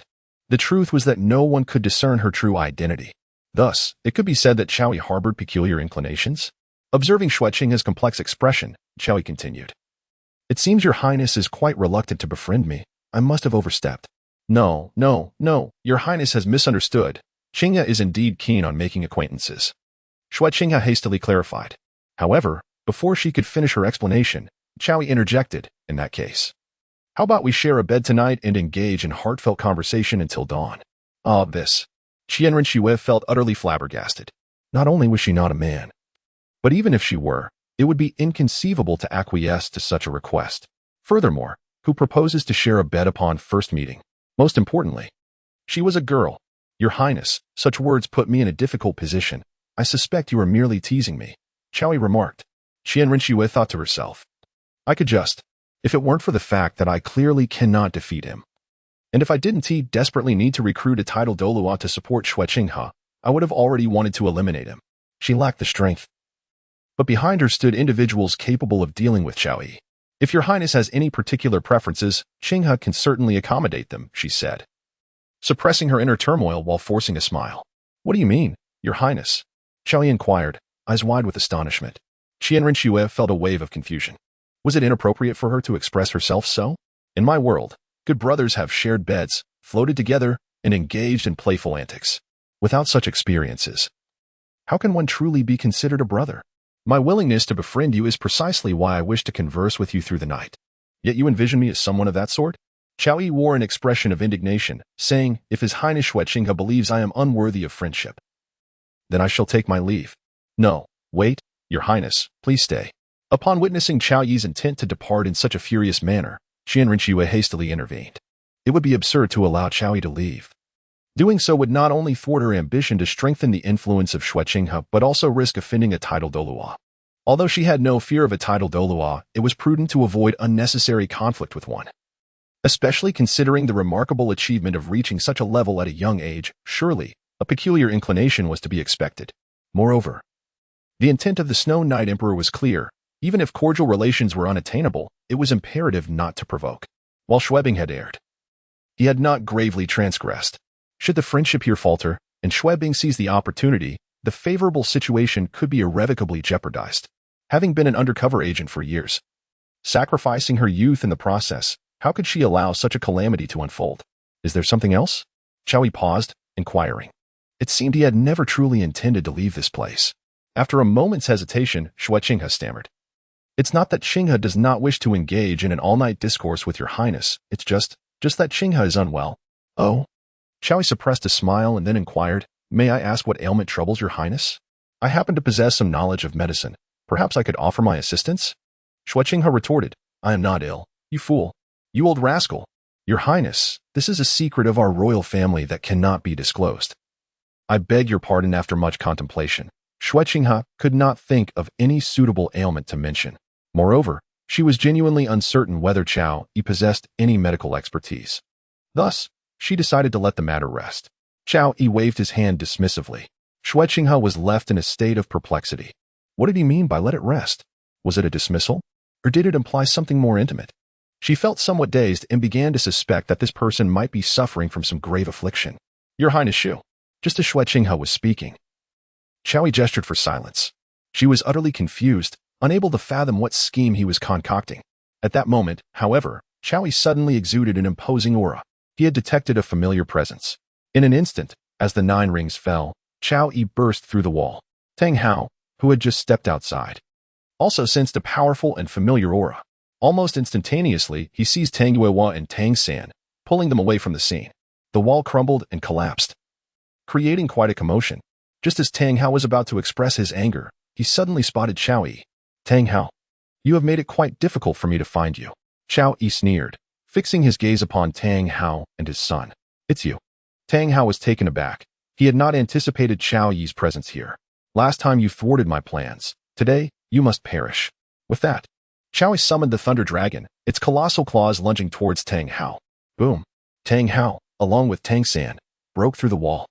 the truth was that no one could discern her true identity. Thus, it could be said that Chao Yi harbored peculiar inclinations. Observing Shuqinghe's complex expression, Chao Yi continued, It seems your highness is quite reluctant to befriend me. I must have overstepped. No, no, no, your highness has misunderstood. Qinghe is indeed keen on making acquaintances. Qinghe hastily clarified. However, before she could finish her explanation, Chowie interjected, in that case. How about we share a bed tonight and engage in heartfelt conversation until dawn? Ah, this. Qianren Xue felt utterly flabbergasted. Not only was she not a man, but even if she were, it would be inconceivable to acquiesce to such a request. Furthermore, who proposes to share a bed upon first meeting? Most importantly, she was a girl. Your Highness, such words put me in a difficult position. I suspect you are merely teasing me, Chowie remarked. Qianren Xue thought to herself. I could just, if it weren't for the fact that I clearly cannot defeat him. And if I didn't desperately need to recruit a Title Douluo to support Qinghe, I would have already wanted to eliminate him. She lacked the strength. But behind her stood individuals capable of dealing with Chowie. If your highness has any particular preferences, Qinghe can certainly accommodate them, she said, suppressing her inner turmoil while forcing a smile. What do you mean, your highness? Chowie inquired, eyes wide with astonishment. Qianren Xue felt a wave of confusion. Was it inappropriate for her to express herself so? In my world, good brothers have shared beds, floated together, and engaged in playful antics. Without such experiences, how can one truly be considered a brother? My willingness to befriend you is precisely why I wish to converse with you through the night. Yet you envision me as someone of that sort? Chowie wore an expression of indignation, saying, if His Highness Qinghe believes I am unworthy of friendship, then I shall take my leave. No, wait, your highness, please stay. Upon witnessing Chao Yi's intent to depart in such a furious manner, Qianren Xue hastily intervened. It would be absurd to allow Chao Yi to leave. Doing so would not only thwart her ambition to strengthen the influence of Qinghe, but also risk offending a Title Douluo. Although she had no fear of a Title Douluo, it was prudent to avoid unnecessary conflict with one. Especially considering the remarkable achievement of reaching such a level at a young age, surely, a peculiar inclination was to be expected. Moreover, the intent of the Snow Knight Emperor was clear. Even if cordial relations were unattainable, it was imperative not to provoke. While Schwebing had erred, he had not gravely transgressed. Should the friendship here falter, and Schwebing seize the opportunity, the favorable situation could be irrevocably jeopardized. Having been an undercover agent for years, sacrificing her youth in the process, how could she allow such a calamity to unfold? Is there something else? Chowie paused, inquiring. It seemed he had never truly intended to leave this place. After a moment's hesitation, Qinghe stammered. It's not that Qinghe does not wish to engage in an all-night discourse with your highness, it's just that Qinghe is unwell. Oh? Chowie suppressed a smile and then inquired, may I ask what ailment troubles your highness? I happen to possess some knowledge of medicine. Perhaps I could offer my assistance? Qinghe retorted, I am not ill, you fool. You old rascal. Your highness, this is a secret of our royal family that cannot be disclosed. I beg your pardon. After much contemplation, Qinghe could not think of any suitable ailment to mention. Moreover, she was genuinely uncertain whether Chao Yi possessed any medical expertise. Thus, she decided to let the matter rest. Chao Yi waved his hand dismissively. Qinghe was left in a state of perplexity. What did he mean by let it rest? Was it a dismissal? Or did it imply something more intimate? She felt somewhat dazed and began to suspect that this person might be suffering from some grave affliction. Your Highness Shu. Just as Qinghe was speaking, Chao Yi gestured for silence. She was utterly confused, unable to fathom what scheme he was concocting. At that moment, however, Chao Yi suddenly exuded an imposing aura. He had detected a familiar presence. In an instant, as the 9 rings fell, Chao Yi burst through the wall. Tang Hao, who had just stepped outside, also sensed a powerful and familiar aura. Almost instantaneously, he seized Tang Yuehua and Tang San, pulling them away from the scene. The wall crumbled and collapsed, creating quite a commotion. Just as Tang Hao was about to express his anger, he suddenly spotted Chao Yi. Tang Hao, you have made it quite difficult for me to find you. Chao Yi sneered, fixing his gaze upon Tang Hao and his son. It's you. Tang Hao was taken aback. He had not anticipated Chao Yi's presence here. Last time you thwarted my plans. Today, you must perish. With that, Chao Yi summoned the Thunder Dragon, its colossal claws lunging towards Tang Hao. Boom. Tang Hao, along with Tang San, broke through the wall.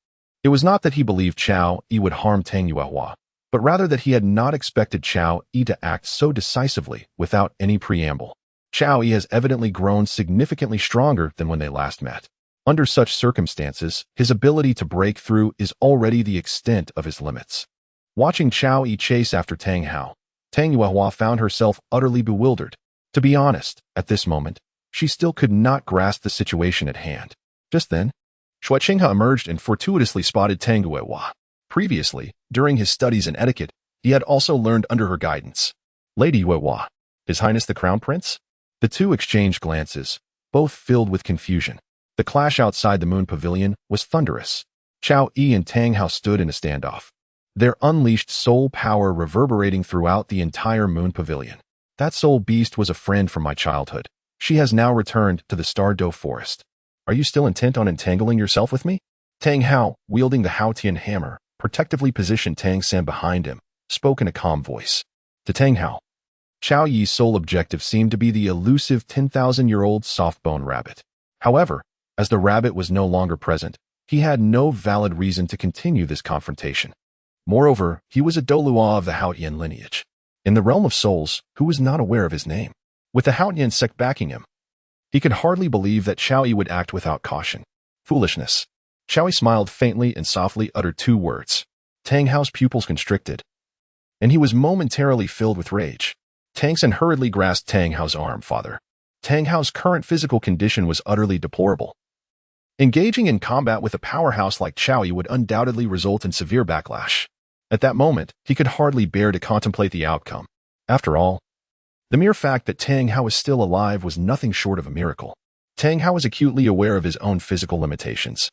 It was not that he believed Chao Yi would harm Tang Yuehua, but rather that he had not expected Chao Yi to act so decisively without any preamble. Chao Yi has evidently grown significantly stronger than when they last met. Under such circumstances, his ability to break through is already the extent of his limits. Watching Chao Yi chase after Tang Hao, Tang Yuehua found herself utterly bewildered. To be honest, at this moment, she still could not grasp the situation at hand. Just then, Zhuqing emerged and fortuitously spotted Tang Hao. Previously, during his studies in etiquette, he had also learned under her guidance. Lady Hao, His Highness the Crown Prince? The two exchanged glances, both filled with confusion. The clash outside the Moon Pavilion was thunderous. Qiao Yi and Tang Hao stood in a standoff, their unleashed soul power reverberating throughout the entire Moon Pavilion. That soul beast was a friend from my childhood. She has now returned to the Stardow Forest. Are you still intent on entangling yourself with me? Tang Hao, wielding the Haotian hammer, protectively positioned Tang San behind him, spoke in a calm voice. To Tang Hao, Qiao Yi's sole objective seemed to be the elusive 10,000-year-old soft-bone rabbit. However, as the rabbit was no longer present, he had no valid reason to continue this confrontation. Moreover, he was a Douluo of the Haotian lineage. In the realm of souls, who was not aware of his name? With the Haotian sect backing him, he could hardly believe that Qiao Yi would act without caution. Foolishness. Qiao Yi smiled faintly and softly uttered two words. Tang Hao's pupils constricted, and he was momentarily filled with rage. Tang San hurriedly grasped Tang Hao's arm. Father, Tang Hao's current physical condition was utterly deplorable. Engaging in combat with a powerhouse like Qiao Yi would undoubtedly result in severe backlash. At that moment, he could hardly bear to contemplate the outcome. After all, the mere fact that Tang Hao was still alive was nothing short of a miracle. Tang Hao was acutely aware of his own physical limitations.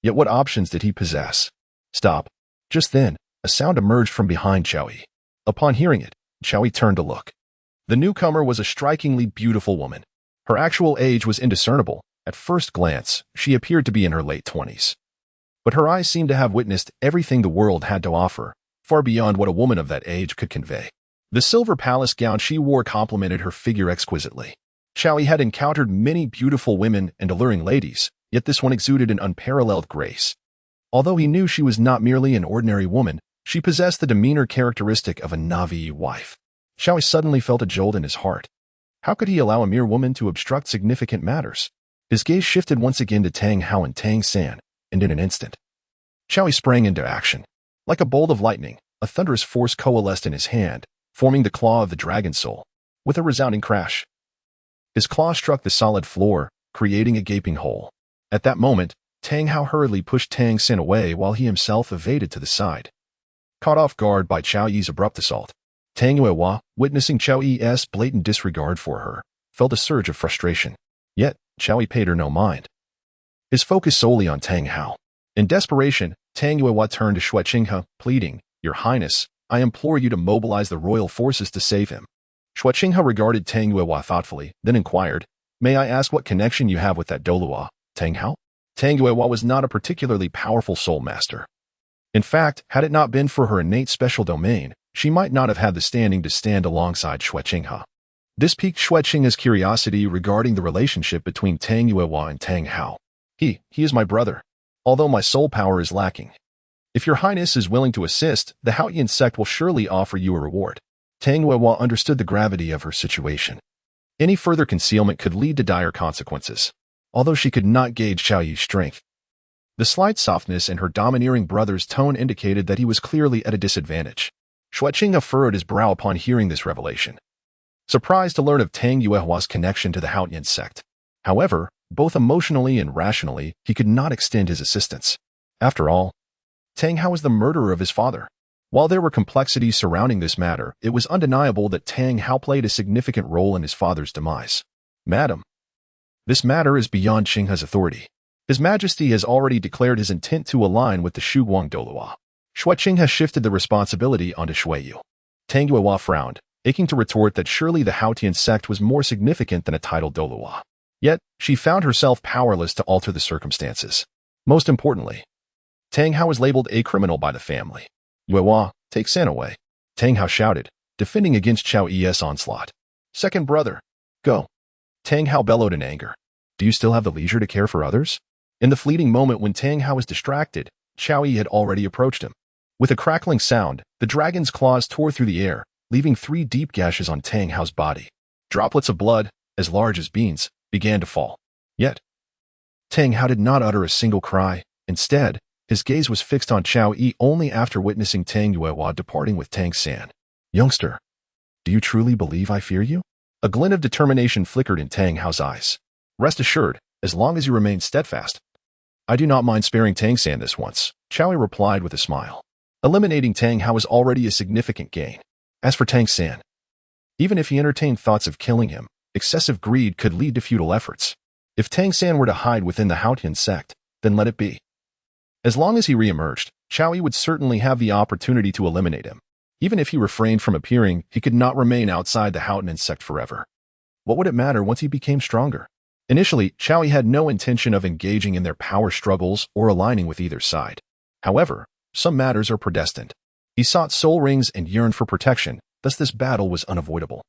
Yet what options did he possess? Stop. Just then, a sound emerged from behind Qiao Yi. Upon hearing it, Qiao Yi turned to look. The newcomer was a strikingly beautiful woman. Her actual age was indiscernible. At first glance, she appeared to be in her late 20s. But her eyes seemed to have witnessed everything the world had to offer, far beyond what a woman of that age could convey. The silver palace gown she wore complemented her figure exquisitely. Qiao Yi had encountered many beautiful women and alluring ladies, yet this one exuded an unparalleled grace. Although he knew she was not merely an ordinary woman, she possessed the demeanor characteristic of a Navi wife. Qiao Yi suddenly felt a jolt in his heart. How could he allow a mere woman to obstruct significant matters? His gaze shifted once again to Tang Hao and Tang San, and in an instant, Qiao Yi sprang into action. Like a bolt of lightning, a thunderous force coalesced in his hand, forming the claw of the dragon soul. With a resounding crash, his claw struck the solid floor, creating a gaping hole. At that moment, Tang Hao hurriedly pushed Tang San away while he himself evaded to the side. Caught off guard by Qiao Yi's abrupt assault, Tang Hao, witnessing Qiao Yi's blatant disregard for her, felt a surge of frustration. Yet, Qiao Yi paid her no mind. His focus solely on Tang Hao. In desperation, Tang Hao turned to Zhuqing, pleading, Your Highness, I implore you to mobilize the royal forces to save him. Zhuqing regarded Tang Hao thoughtfully, then inquired, May I ask what connection you have with that Douluo, Tang Hao? Tang Hao was not a particularly powerful soul master. In fact, had it not been for her innate special domain, she might not have had the standing to stand alongside Zhuqing. This piqued Zhuqing's curiosity regarding the relationship between Tang Hao and Tang Hao. He is my brother, although my soul power is lacking. If your highness is willing to assist, the Haotian sect will surely offer you a reward. Tang Hao understood the gravity of her situation. Any further concealment could lead to dire consequences. Although she could not gauge Qiao Yi's strength, the slight softness in her domineering brother's tone indicated that he was clearly at a disadvantage. Zhuqing furrowed his brow upon hearing this revelation, surprised to learn of Tang Hao's connection to the Haotian sect. However, both emotionally and rationally, he could not extend his assistance. After all, Tang Hao was the murderer of his father. While there were complexities surrounding this matter, it was undeniable that Tang Hao played a significant role in his father's demise. Madam, this matter is beyond Qinghe's authority. His Majesty has already declared his intent to align with the Shuguang Douluo. Zhuqing has shifted the responsibility onto Shuiyu. Tang Hao frowned, aching to retort that surely the Haotian sect was more significant than a Title Douluo. Yet, she found herself powerless to alter the circumstances. Most importantly, Tang Hao was labeled a criminal by the family. Hao, take San away. Tang Hao shouted, defending against Qiao Yi's onslaught. Second brother, go. Tang Hao bellowed in anger. Do you still have the leisure to care for others? In the fleeting moment when Tang Hao was distracted, Qiao Yi had already approached him. With a crackling sound, the dragon's claws tore through the air, leaving 3 deep gashes on Tang Hao's body. Droplets of blood, as large as beans, began to fall. Yet, Tang Hao did not utter a single cry. Instead, his gaze was fixed on Qiao Yi only after witnessing Tang Hao departing with Tang San. Youngster, do you truly believe I fear you? A glint of determination flickered in Tang Hao's eyes. Rest assured, as long as you remain steadfast, I do not mind sparing Tang San this once, Chow Yi replied with a smile. Eliminating Tang Hao was already a significant gain. As for Tang San, even if he entertained thoughts of killing him, excessive greed could lead to futile efforts. If Tang San were to hide within the Haotian sect, then let it be. As long as he re-emerged, Chow Yi would certainly have the opportunity to eliminate him. Even if he refrained from appearing, he could not remain outside the Haotian sect forever. What would it matter once he became stronger? Initially, Chow Yi had no intention of engaging in their power struggles or aligning with either side. However, some matters are predestined. He sought soul rings and yearned for protection, thus this battle was unavoidable.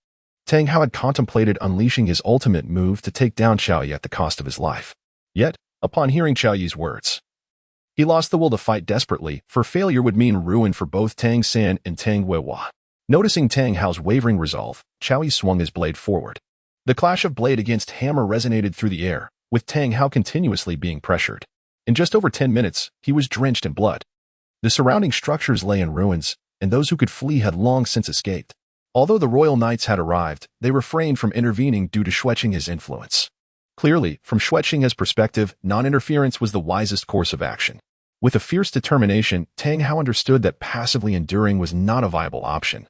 Tang Hao had contemplated unleashing his ultimate move to take down Chow Yi at the cost of his life. Yet, upon hearing Chow Yi's words, he lost the will to fight desperately, for failure would mean ruin for both Tang San and Tang Weiwa. Noticing Tang Hao's wavering resolve, Chow Yi swung his blade forward. The clash of blade against hammer resonated through the air, with Tang Hao continuously being pressured. In just over 10 minutes, he was drenched in blood. The surrounding structures lay in ruins, and those who could flee had long since escaped. Although the royal knights had arrived, they refrained from intervening due to Zhuqing's influence. Clearly, from Zhuqing's perspective, non-interference was the wisest course of action. With a fierce determination, Tang Hao understood that passively enduring was not a viable option.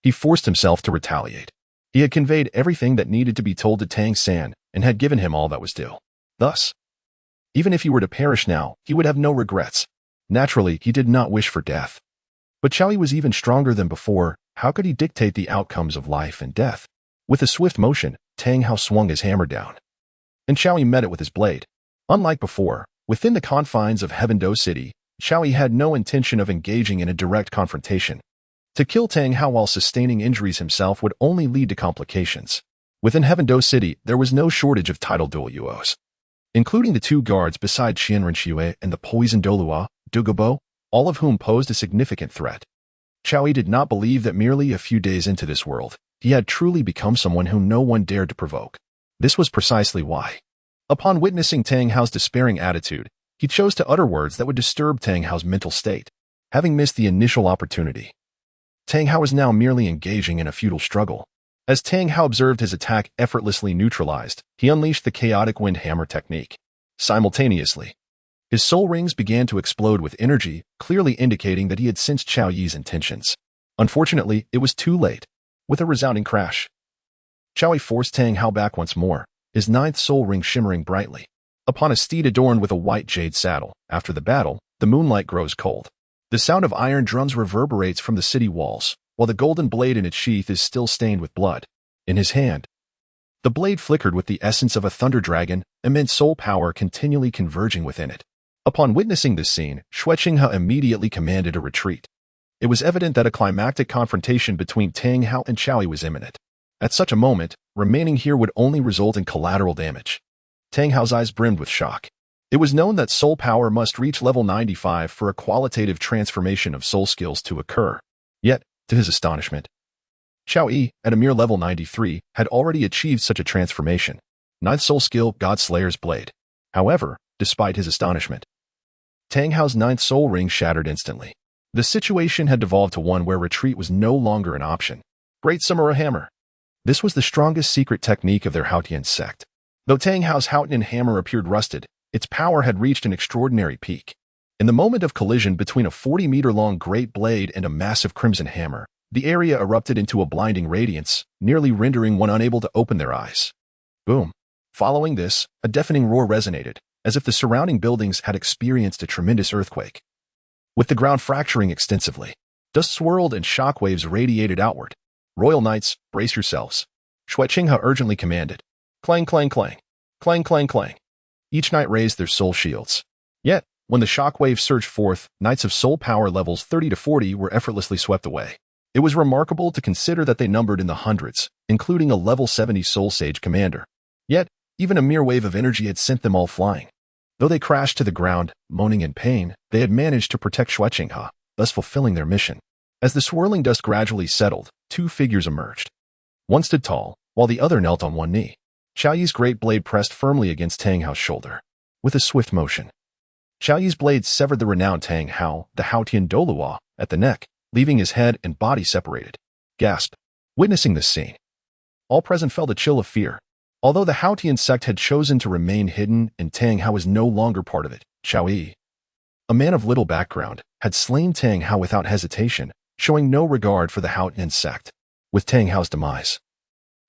He forced himself to retaliate. He had conveyed everything that needed to be told to Tang San and had given him all that was due. Thus, even if he were to perish now, he would have no regrets. Naturally, he did not wish for death. But Chow Yi was even stronger than before. How could he dictate the outcomes of life and death? With a swift motion, Tang Hao swung his hammer down, and Chow Yi met it with his blade. Unlike before, within the confines of Heaven-Do City, Chow Yi had no intention of engaging in a direct confrontation. To kill Tang Hao while sustaining injuries himself would only lead to complications. Within Heaven-Do City, there was no shortage of Title Douluos, including the 2 guards beside Qianren Xue and the poisoned Douluo, Dugu, all of whom posed a significant threat. Chow Yi did not believe that merely a few days into this world, he had truly become someone whom no one dared to provoke. This was precisely why. Upon witnessing Tang Hao's despairing attitude, he chose to utter words that would disturb Tang Hao's mental state. Having missed the initial opportunity, Tang Hao was now merely engaging in a futile struggle. As Tang Hao observed his attack effortlessly neutralized, he unleashed the chaotic wind hammer technique. Simultaneously, his soul rings began to explode with energy, clearly indicating that he had sensed Chow Yi's intentions. Unfortunately, it was too late. With a resounding crash, Chow Yi forced Tang Hao back once more, his 9th soul ring shimmering brightly. Upon a steed adorned with a white jade saddle, after the battle, the moonlight grows cold. The sound of iron drums reverberates from the city walls, while the golden blade in its sheath is still stained with blood. In his hand, the blade flickered with the essence of a thunder dragon, immense soul power continually converging within it. Upon witnessing this scene, Zhuqing immediately commanded a retreat. It was evident that a climactic confrontation between Tang Hao and Chow Yi was imminent. At such a moment, remaining here would only result in collateral damage. Tang Hao's eyes brimmed with shock. It was known that soul power must reach level 95 for a qualitative transformation of soul skills to occur. Yet, to his astonishment, Chow Yi, at a mere level 93, had already achieved such a transformation. 9th soul skill, God Slayer's Blade. However, despite his astonishment, Tang Hao's 9th soul ring shattered instantly. The situation had devolved to one where retreat was no longer an option. Great Samurai Hammer. This was the strongest secret technique of their Haotian sect. Though Tang Hao's Haotian hammer appeared rusted, its power had reached an extraordinary peak. In the moment of collision between a 40-meter-long great blade and a massive crimson hammer, the area erupted into a blinding radiance, nearly rendering one unable to open their eyes. Boom. Following this, a deafening roar resonated, as if the surrounding buildings had experienced a tremendous earthquake. With the ground fracturing extensively, dust swirled and shockwaves radiated outward. Royal Knights, brace yourselves. Zhuqing urgently commanded. Clang, clang, clang. Clang, clang, clang. Each knight raised their soul shields. Yet, when the shockwave surged forth, knights of soul power levels 30 to 40 were effortlessly swept away. It was remarkable to consider that they numbered in the hundreds, including a level 70 soul sage commander. Yet, even a mere wave of energy had sent them all flying. Though they crashed to the ground, moaning in pain, they had managed to protect Zhuqing, thus fulfilling their mission. As the swirling dust gradually settled, 2 figures emerged. One stood tall, while the other knelt on one knee. Chow Yi's great blade pressed firmly against Tang Hao's shoulder. With a swift motion, Chow Yi's blade severed the renowned Tang Hao, the Haotian Douluo, at the neck, leaving his head and body separated. Gasp. Witnessing this scene, all present felt a chill of fear. Although the Haotian sect had chosen to remain hidden and Tang Hao was no longer part of it, Chao Yi, a man of little background, had slain Tang Hao without hesitation, showing no regard for the Haotian sect. With Tang Hao's demise,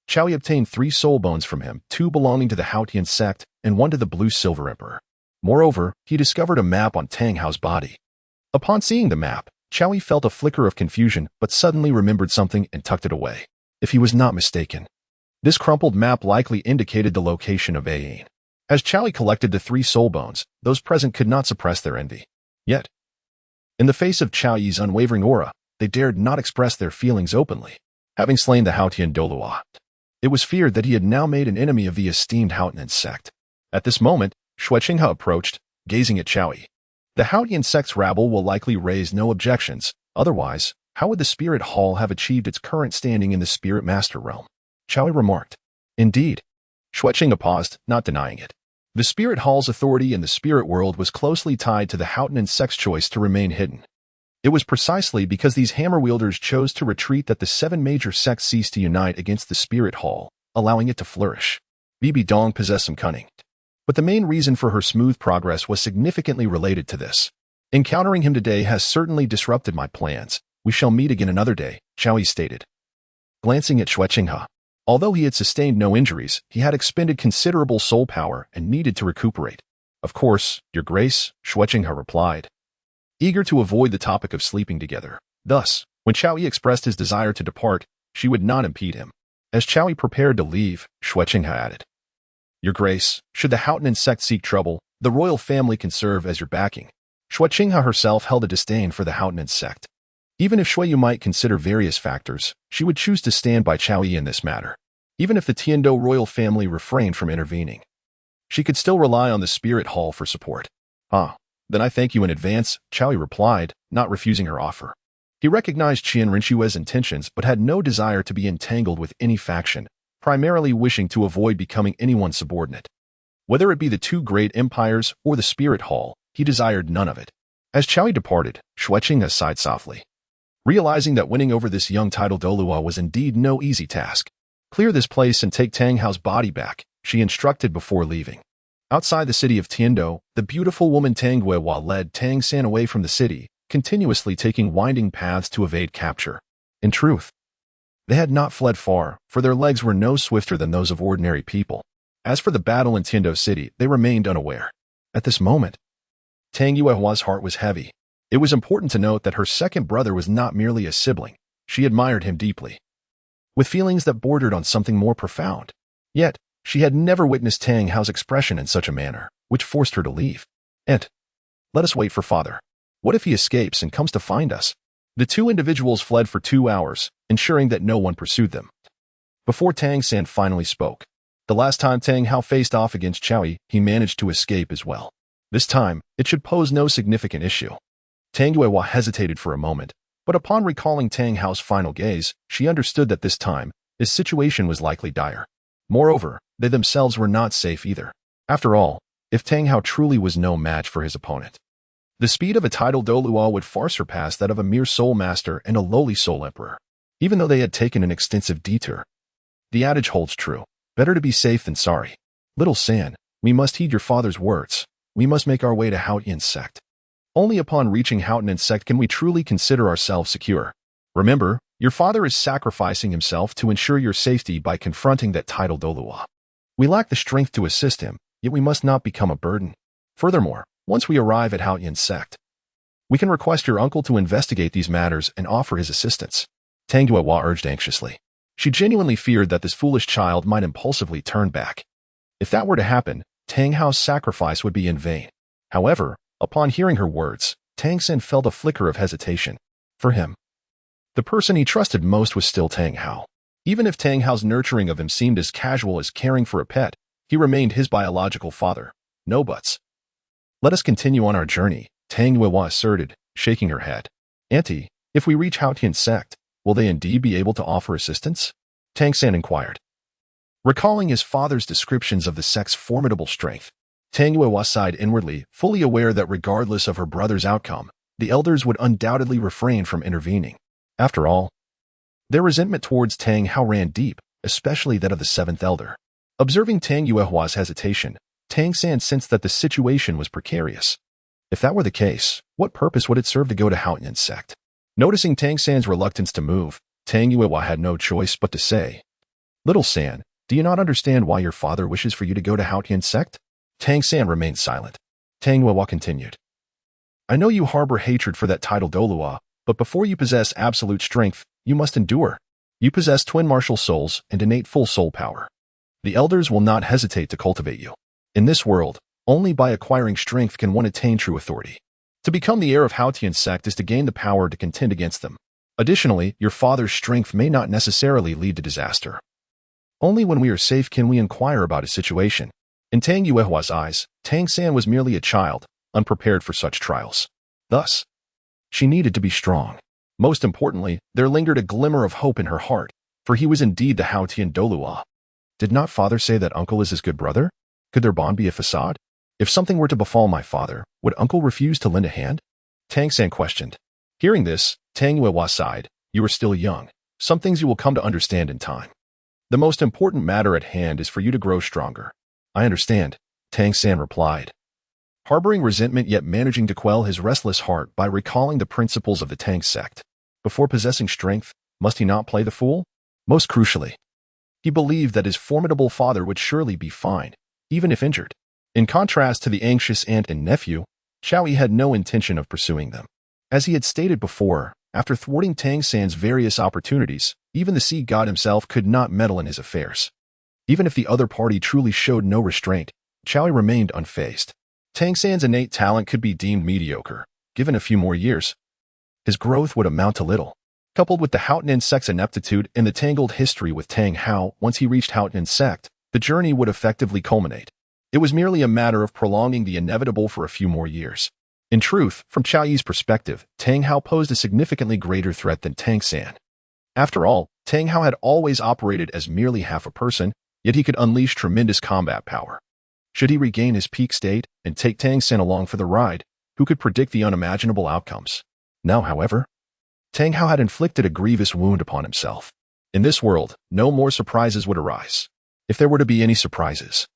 Chao Yi obtained 3 soul bones from him, 2 belonging to the Haotian sect and 1 to the Blue Silver Emperor. Moreover, he discovered a map on Tang Hao's body. Upon seeing the map, Chao Yi felt a flicker of confusion but suddenly remembered something and tucked it away. If he was not mistaken, this crumpled map likely indicated the location of Ayin. As Chao Yi collected the 3 soul bones, those present could not suppress their envy. Yet, in the face of Chao Yi's unwavering aura, they dared not express their feelings openly. Having slain the Haotian Douluo, it was feared that he had now made an enemy of the esteemed Haotian sect. At this moment, Zhuqing approached, gazing at Chao Yi. The Haotian sect's rabble will likely raise no objections. Otherwise, how would the Spirit Hall have achieved its current standing in the Spirit Master realm? Chao Yi remarked. Indeed. Zhuqing paused, not denying it. The Spirit Hall's authority in the spirit world was closely tied to the Haotian sect's choice to remain hidden. It was precisely because these hammer-wielders chose to retreat that the 7 major sects ceased to unite against the Spirit Hall, allowing it to flourish. Bibi Dong possessed some cunning. But the main reason for her smooth progress was significantly related to this. Encountering him today has certainly disrupted my plans. We shall meet again another day, Chao Yi stated. Glancing at Zhuqing, although he had sustained no injuries, he had expended considerable soul power and needed to recuperate. Of course, Your Grace, Zhuqing replied, eager to avoid the topic of sleeping together. Thus, when Chao Yi expressed his desire to depart, she would not impede him. As Chao Yi prepared to leave, Zhuqing added, Your Grace, should the Haotian sect seek trouble, the royal family can serve as your backing. Zhuqing herself held a disdain for the Haotian sect. Even if Shui Yu might consider various factors, she would choose to stand by Chao Yi in this matter. Even if the Tiando royal family refrained from intervening, she could still rely on the Spirit Hall for support. Then I thank you in advance, Chao Yi replied, not refusing her offer. He recognized Qian Rinshue's intentions but had no desire to be entangled with any faction, primarily wishing to avoid becoming anyone's subordinate. Whether it be the 2 great empires or the Spirit Hall, he desired none of it. As Chao Yi departed, Zhuqing sighed softly, realizing that winning over this young Title Douluo was indeed no easy task. Clear this place and take Tang Hao's body back, she instructed before leaving. Outside the city of Tiando, the beautiful woman Tang Hao led Tang San away from the city, continuously taking winding paths to evade capture. In truth, they had not fled far, for their legs were no swifter than those of ordinary people. As for the battle in Tiando City, they remained unaware. At this moment, Tang Hao's heart was heavy. It was important to note that her second brother was not merely a sibling. She admired him deeply, with feelings that bordered on something more profound. Yet, she had never witnessed Tang Hao's expression in such a manner, which forced her to leave. And, let us wait for father. What if he escapes and comes to find us? The 2 individuals fled for 2 hours, ensuring that no one pursued them. Before Tang San finally spoke, the last time Tang Hao faced off against Chao Yi, he managed to escape as well. This time, it should pose no significant issue. Tang Hao hesitated for a moment, but upon recalling Tang Hao's final gaze, she understood that this time, his situation was likely dire. Moreover, they themselves were not safe either. After all, if Tang Hao truly was no match for his opponent, the speed of a Title Douluo would far surpass that of a mere soul master and a lowly soul emperor. Even though they had taken an extensive detour, the adage holds true. Better to be safe than sorry. Little San, we must heed your father's words. We must make our way to Haotian sect. Only upon reaching Haotian sect can we truly consider ourselves secure. Remember, your father is sacrificing himself to ensure your safety by confronting that Title Douluo. We lack the strength to assist him, yet we must not become a burden. Furthermore, once we arrive at Haotian sect, we can request your uncle to investigate these matters and offer his assistance. Tang Hao urged anxiously. She genuinely feared that this foolish child might impulsively turn back. If that were to happen, Tang Hao's sacrifice would be in vain. However, upon hearing her words, Tang San felt a flicker of hesitation. For him, the person he trusted most was still Tang Hao. Even if Tang Hao's nurturing of him seemed as casual as caring for a pet, he remained his biological father. No buts. Let us continue on our journey, Tang Hao asserted, shaking her head. Auntie, if we reach Haotian sect, will they indeed be able to offer assistance? Tang San inquired. Recalling his father's descriptions of the sect's formidable strength, Tang Hao sighed inwardly, fully aware that regardless of her brother's outcome, the elders would undoubtedly refrain from intervening. After all, their resentment towards Tang Hao ran deep, especially that of the 7th elder. Observing Tang Hao's hesitation, Tang San sensed that the situation was precarious. If that were the case, what purpose would it serve to go to Haotian's sect? Noticing Tang San's reluctance to move, Tang Yuewa had no choice but to say, "Little San, do you not understand why your father wishes for you to go to Haotian's sect?" Tang San remained silent. Tang Yuewa continued, "I know you harbor hatred for that Title Douluo, but before you possess absolute strength, you must endure. You possess twin martial souls and innate full soul power. The elders will not hesitate to cultivate you. In this world, only by acquiring strength can one attain true authority. To become the heir of Haotian's sect is to gain the power to contend against them. Additionally, your father's strength may not necessarily lead to disaster. Only when we are safe can we inquire about his situation." In Tang Yuehua's eyes, Tang San was merely a child, unprepared for such trials. Thus, she needed to be strong. Most importantly, there lingered a glimmer of hope in her heart, for he was indeed the Haotian Douluo. Did not father say that uncle is his good brother? Could their bond be a facade? If something were to befall my father, would uncle refuse to lend a hand? Tang San questioned. Hearing this, Tang Yuehua sighed. You are still young. Some things you will come to understand in time. The most important matter at hand is for you to grow stronger. I understand, Tang San replied. Harboring resentment yet managing to quell his restless heart by recalling the principles of the Tang sect. Before possessing strength, must he not play the fool? Most crucially, he believed that his formidable father would surely be fine, even if injured. In contrast to the anxious aunt and nephew, Xiaoyi had no intention of pursuing them. As he had stated before, after thwarting Tang San's various opportunities, even the sea god himself could not meddle in his affairs. Even if the other party truly showed no restraint, Xiaoyi remained unfazed. Tang San's innate talent could be deemed mediocre. Given a few more years, his growth would amount to little. Coupled with the Haotian sect's ineptitude and the tangled history with Tang Hao, once he reached Haotian's sect, the journey would effectively culminate. It was merely a matter of prolonging the inevitable for a few more years. In truth, from Xiaoyi's perspective, Tang Hao posed a significantly greater threat than Tang San. After all, Tang Hao had always operated as merely half a person, yet he could unleash tremendous combat power. Should he regain his peak state and take Tang San along for the ride, who could predict the unimaginable outcomes? Now, however, Tang Hao had inflicted a grievous wound upon himself. In this world, no more surprises would arise. If there were to be any surprises,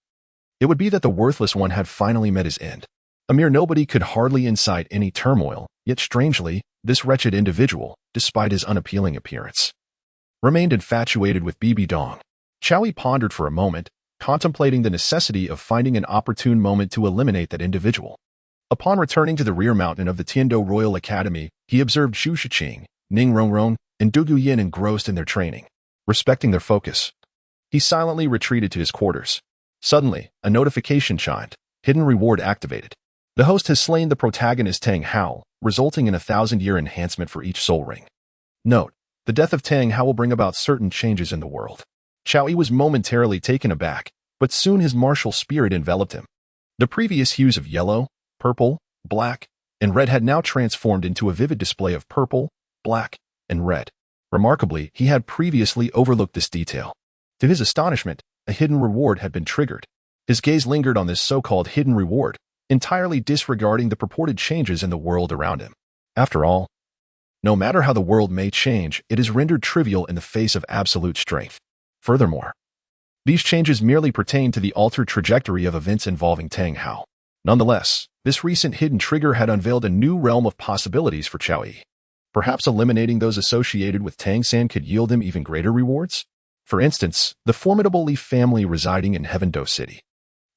it would be that the worthless one had finally met his end. A mere nobody could hardly incite any turmoil, yet strangely, this wretched individual, despite his unappealing appearance, remained infatuated with Bibi Dong. Xiaoyi pondered for a moment, contemplating the necessity of finding an opportune moment to eliminate that individual. Upon returning to the rear mountain of the Tiando Royal Academy, he observed Zhuqing, Ning Rongrong, and Dugu Yin engrossed in their training. Respecting their focus, he silently retreated to his quarters. Suddenly, a notification chimed. Hidden reward activated. The host has slain the protagonist Tang Hao, resulting in a 1,000-year enhancement for each soul ring. Note: the death of Tang Hao will bring about certain changes in the world. Xiaoyi was momentarily taken aback, but soon his martial spirit enveloped him. The previous hues of yellow, purple, black, and red had now transformed into a vivid display of purple, black, and red. Remarkably, he had previously overlooked this detail. To his astonishment, a hidden reward had been triggered. His gaze lingered on this so-called hidden reward, entirely disregarding the purported changes in the world around him. After all, no matter how the world may change, it is rendered trivial in the face of absolute strength. Furthermore, these changes merely pertain to the altered trajectory of events involving Tang Hao. Nonetheless, this recent hidden trigger had unveiled a new realm of possibilities for Xiaoyi. Perhaps eliminating those associated with Tang San could yield him even greater rewards? For instance, the formidable Leaf family residing in Heaven Do City.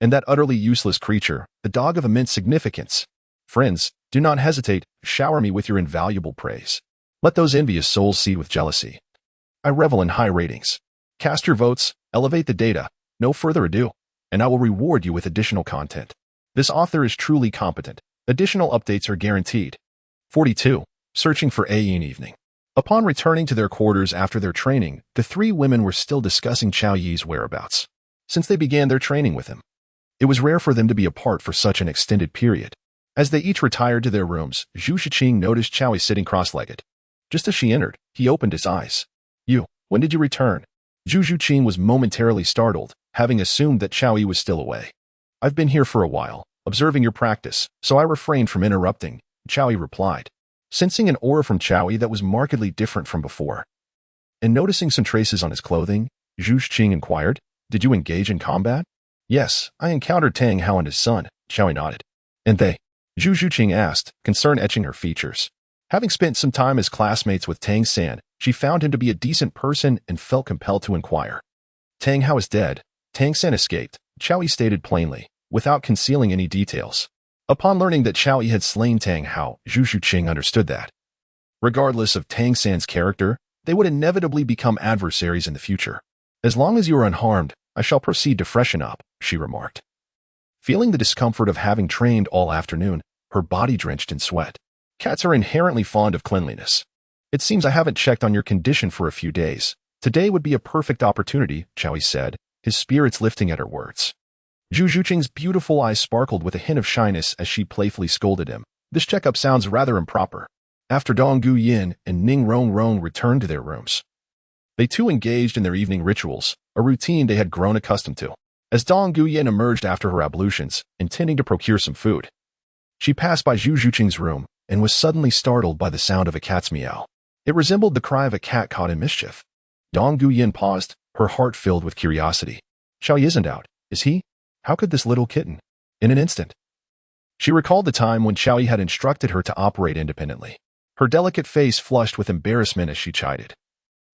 And that utterly useless creature, the dog of immense significance. Friends, do not hesitate, shower me with your invaluable praise. Let those envious souls seethe with jealousy. I revel in high ratings. Cast your votes, elevate the data, no further ado, and I will reward you with additional content. This author is truly competent. Additional updates are guaranteed. 42. Searching for Ayin Evening. Upon returning to their quarters after their training, the three women were still discussing Xiaoyi's whereabouts. Since they began their training with him, it was rare for them to be apart for such an extended period. As they each retired to their rooms, Zhuqing noticed Xiaoyi sitting cross-legged. Just as she entered, he opened his eyes. When did you return? Zhuqing was momentarily startled, having assumed that Xiaoyi was still away. I've been here for a while, observing your practice, so I refrained from interrupting, Xiaoyi replied. Sensing an aura from Xiaoyi that was markedly different from before, and noticing some traces on his clothing, Zhuqing inquired, Did you engage in combat? Yes, I encountered Tang Hao and his son, Xiaoyi nodded. And they? Zhuqing asked, concern etching her features. Having spent some time as classmates with Tang San, she found him to be a decent person and felt compelled to inquire. Tang Hao is dead. Tang San escaped, Chao Yi stated plainly, without concealing any details. Upon learning that Chao Yi had slain Tang Hao, Zhuqing understood that, regardless of Tang San's character, they would inevitably become adversaries in the future. As long as you are unharmed, I shall proceed to freshen up, she remarked. Feeling the discomfort of having trained all afternoon, her body drenched in sweat. Cats are inherently fond of cleanliness. It seems I haven't checked on your condition for a few days. Today would be a perfect opportunity, Chao Yi said, his spirits lifting at her words. Zhuqing's beautiful eyes sparkled with a hint of shyness as she playfully scolded him. This checkup sounds rather improper. After Dong Guyin and Ning Rong returned to their rooms, they too engaged in their evening rituals, a routine they had grown accustomed to. As Dong Guyin emerged after her ablutions, intending to procure some food, she passed by Zhuqing's room and was suddenly startled by the sound of a cat's meow. It resembled the cry of a cat caught in mischief. Dong Guyin paused, her heart filled with curiosity. Chao Yi isn't out, is he? How could this little kitten? In an instant, she recalled the time when Chao Yi had instructed her to operate independently. Her delicate face flushed with embarrassment as she chided.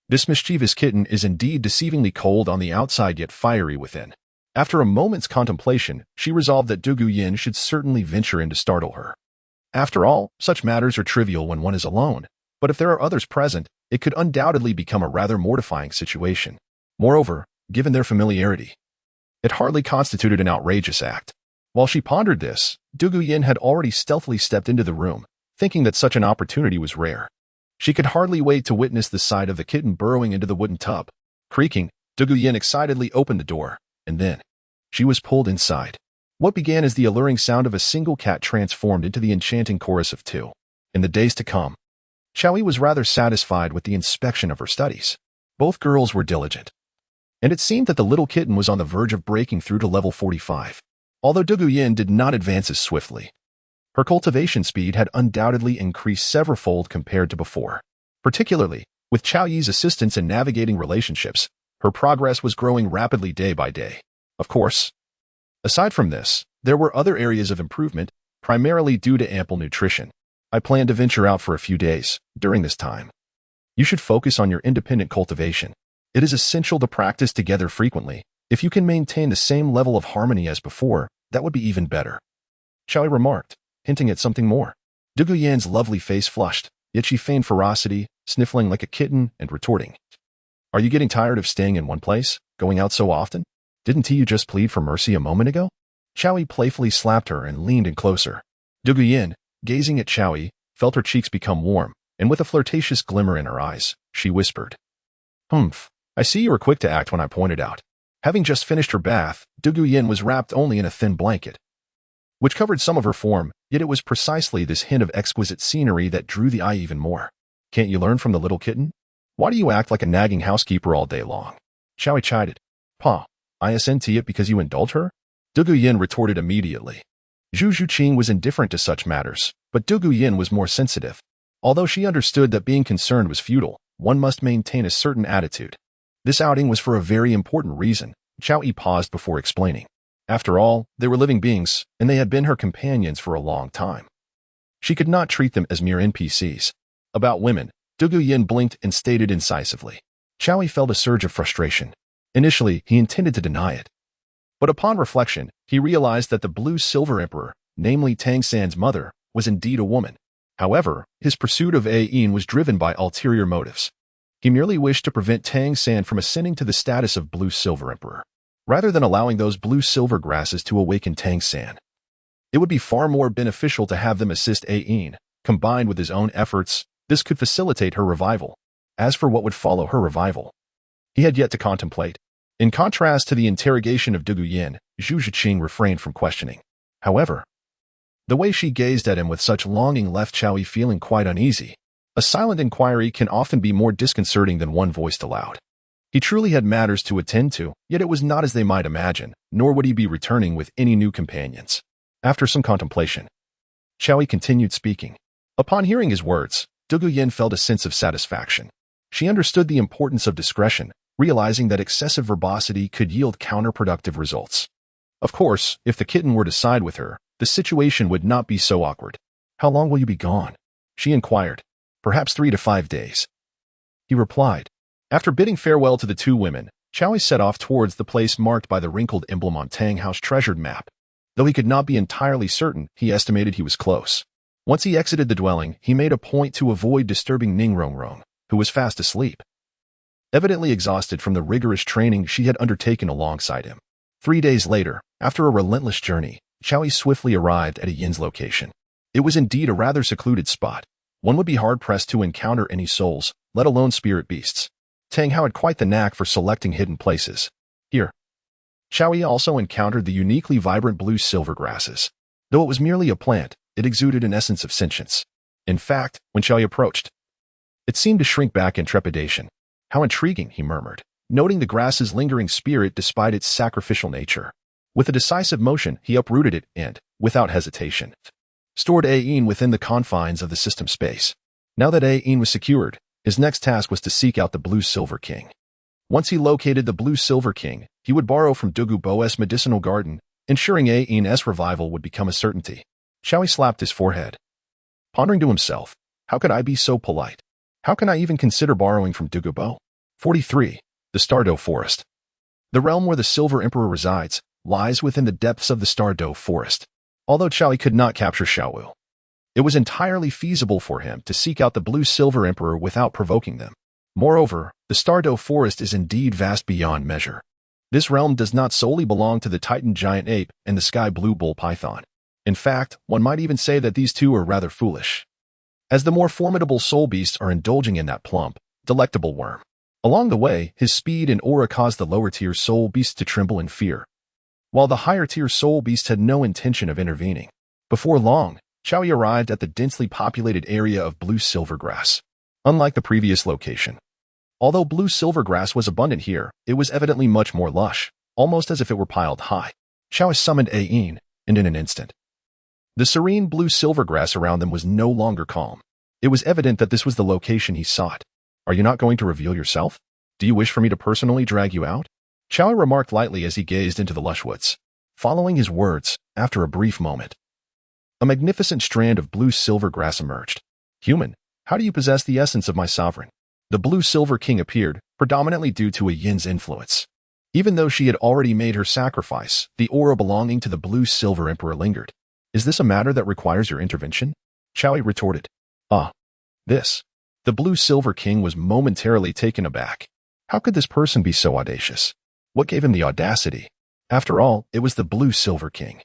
This mischievous kitten is indeed deceivingly cold on the outside yet fiery within. After a moment's contemplation, she resolved that Dugu Yin should certainly venture in to startle her. After all, such matters are trivial when one is alone, but if there are others present, it could undoubtedly become a rather mortifying situation. Moreover, given their familiarity, it hardly constituted an outrageous act. While she pondered this, Dugu Yin had already stealthily stepped into the room, thinking that such an opportunity was rare. She could hardly wait to witness the sight of the kitten burrowing into the wooden tub. Creaking, Dugu Yin excitedly opened the door, and then she was pulled inside. What began as the alluring sound of a single cat transformed into the enchanting chorus of two. In the days to come, Chao Yi was rather satisfied with the inspection of her studies. Both girls were diligent, and it seemed that the little kitten was on the verge of breaking through to level 45. Although Dugu Yin did not advance as swiftly, her cultivation speed had undoubtedly increased several-fold compared to before. Particularly, with Chao Yi's assistance in navigating relationships, her progress was growing rapidly day by day. Of course, aside from this, there were other areas of improvement, primarily due to ample nutrition. I plan to venture out for a few days. During this time, you should focus on your independent cultivation. It is essential to practice together frequently. If you can maintain the same level of harmony as before, that would be even better, Chao Yi remarked, hinting at something more. Dugu Yan's lovely face flushed, yet she feigned ferocity, sniffling like a kitten and retorting. Are you getting tired of staying in one place, going out so often? Didn't you just plead for mercy a moment ago? Chao Yi playfully slapped her and leaned in closer. Dugu Yin, gazing at Chao Yi, felt her cheeks become warm, and with a flirtatious glimmer in her eyes, she whispered, "Humph, I see you were quick to act when I pointed out." Having just finished her bath, Dugu Yin was wrapped only in a thin blanket, which covered some of her form, yet it was precisely this hint of exquisite scenery that drew the eye even more. Can't you learn from the little kitten? Why do you act like a nagging housekeeper all day long? Chao Yi chided. Pa, isn't it because you indulge her? Dugu Yin retorted immediately. Zhuqing was indifferent to such matters, but Dugu Yin was more sensitive. Although she understood that being concerned was futile, one must maintain a certain attitude. This outing was for a very important reason. Chao Yi paused before explaining. After all, they were living beings, and they had been her companions for a long time. She could not treat them as mere NPCs. About women, Dugu Yin blinked and stated incisively. Chao Yi felt a surge of frustration. Initially, he intended to deny it. But upon reflection, he realized that the blue-silver emperor, namely Tang San's mother, was indeed a woman. However, his pursuit of Ain was driven by ulterior motives. He merely wished to prevent Tang San from ascending to the status of blue-silver emperor, rather than allowing those blue-silver grasses to awaken Tang San. It would be far more beneficial to have them assist Ain. Combined with his own efforts, this could facilitate her revival. As for what would follow her revival, he had yet to contemplate. In contrast to the interrogation of Dugu Yin, Zhuqing refrained from questioning. However, the way she gazed at him with such longing left Chao Yi feeling quite uneasy. A silent inquiry can often be more disconcerting than one voiced aloud. He truly had matters to attend to, yet it was not as they might imagine, nor would he be returning with any new companions. After some contemplation, Chao Yi continued speaking. Upon hearing his words, Dugu Yin felt a sense of satisfaction. She understood the importance of discretion, realizing that excessive verbosity could yield counterproductive results. Of course, if the kitten were to side with her, the situation would not be so awkward. How long will you be gone? She inquired. Perhaps 3 to 5 days. He replied. After bidding farewell to the two women, Chowie set off towards the place marked by the wrinkled emblem on Tang Hao's treasured map. Though he could not be entirely certain, he estimated he was close. Once he exited the dwelling, he made a point to avoid disturbing Ningrongrong, who was fast asleep, evidently exhausted from the rigorous training she had undertaken alongside him. 3 days later, after a relentless journey, Chowie swiftly arrived at a yin's location. It was indeed a rather secluded spot. One would be hard-pressed to encounter any souls, let alone spirit beasts. Tang Hao had quite the knack for selecting hidden places. Here, Chowie also encountered the uniquely vibrant blue-silver grasses. Though it was merely a plant, it exuded an essence of sentience. In fact, when Chowie approached, it seemed to shrink back in trepidation. How intriguing, he murmured, noting the grass's lingering spirit despite its sacrificial nature. With a decisive motion, he uprooted it and, without hesitation, stored Ain within the confines of the system space. Now that Ain was secured, his next task was to seek out the Blue-Silver King. Once he located the Blue-Silver King, he would borrow from Dugu medicinal garden, ensuring Ain's revival would become a certainty. Chowie slapped his forehead, pondering to himself, how could I be so polite? How can I even consider borrowing from Dugu? 43. The Stardow Forest. The realm where the Silver Emperor resides lies within the depths of the Stardow Forest. Although Chowie could not capture Xiaowu, it was entirely feasible for him to seek out the Blue-Silver Emperor without provoking them. Moreover, the Stardow Forest is indeed vast beyond measure. This realm does not solely belong to the Titan Giant Ape and the Sky Blue Bull Python. In fact, one might even say that these two are rather foolish, as the more formidable soul beasts are indulging in that plump, delectable worm. Along the way, his speed and aura caused the lower-tier soul beasts to tremble in fear, while the higher-tier soul beasts had no intention of intervening. Before long, Chowie arrived at the densely populated area of blue-silver grass. Unlike the previous location, although blue-silver grass was abundant here, it was evidently much more lush, almost as if it were piled high. Chowie summoned Ain, and in an instant, the serene blue-silver grass around them was no longer calm. It was evident that this was the location he sought. Are you not going to reveal yourself? Do you wish for me to personally drag you out? Chowie remarked lightly as he gazed into the lush woods. Following his words, after a brief moment, a magnificent strand of blue-silver grass emerged. Human, how do you possess the essence of my sovereign? The Blue-Silver King appeared, predominantly due to a yin's influence. Even though she had already made her sacrifice, the aura belonging to the Blue-Silver Emperor lingered. Is this a matter that requires your intervention? Chowie retorted. This. The Blue-Silver King was momentarily taken aback. How could this person be so audacious? What gave him the audacity? After all, it was the Blue-Silver King,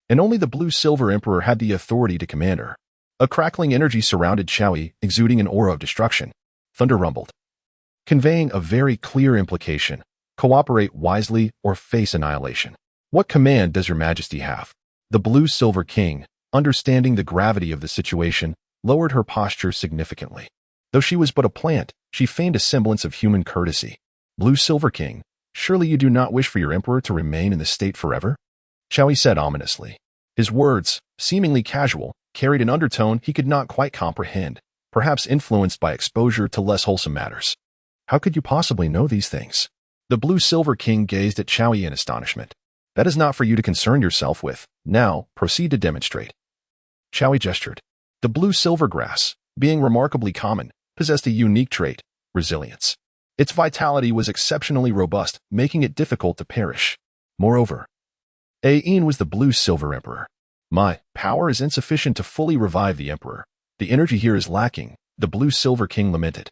and only the Blue-Silver Emperor had the authority to command her. A crackling energy surrounded Chowie, exuding an aura of destruction. Thunder rumbled, conveying a very clear implication. Cooperate wisely or face annihilation. What command does your majesty have? The Blue-Silver King, understanding the gravity of the situation, lowered her posture significantly. Though she was but a plant, she feigned a semblance of human courtesy. Blue-Silver King, surely you do not wish for your emperor to remain in this state forever? Chowie said ominously. His words, seemingly casual, carried an undertone he could not quite comprehend, perhaps influenced by exposure to less wholesome matters. How could you possibly know these things? The Blue-Silver King gazed at Chowie in astonishment. That is not for you to concern yourself with. Now, proceed to demonstrate. Chowie gestured. The blue-silver grass, being remarkably common, possessed a unique trait, resilience. Its vitality was exceptionally robust, making it difficult to perish. Moreover, Ain was the Blue-Silver Emperor. My power is insufficient to fully revive the Emperor. The energy here is lacking, the Blue-Silver King lamented.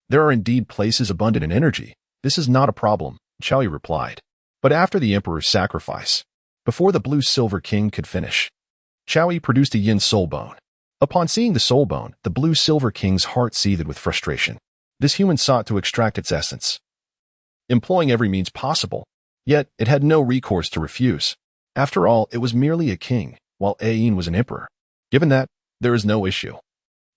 There are indeed places abundant in energy. This is not a problem, Chowie replied. But after the Emperor's sacrifice, before the Blue-Silver King could finish, Chowie produced a yin soul bone. Upon seeing the soul bone, the Blue-Silver King's heart seethed with frustration. This human sought to extract its essence, employing every means possible, yet it had no recourse to refuse. After all, it was merely a king, while Ain was an emperor. Given that, there is no issue.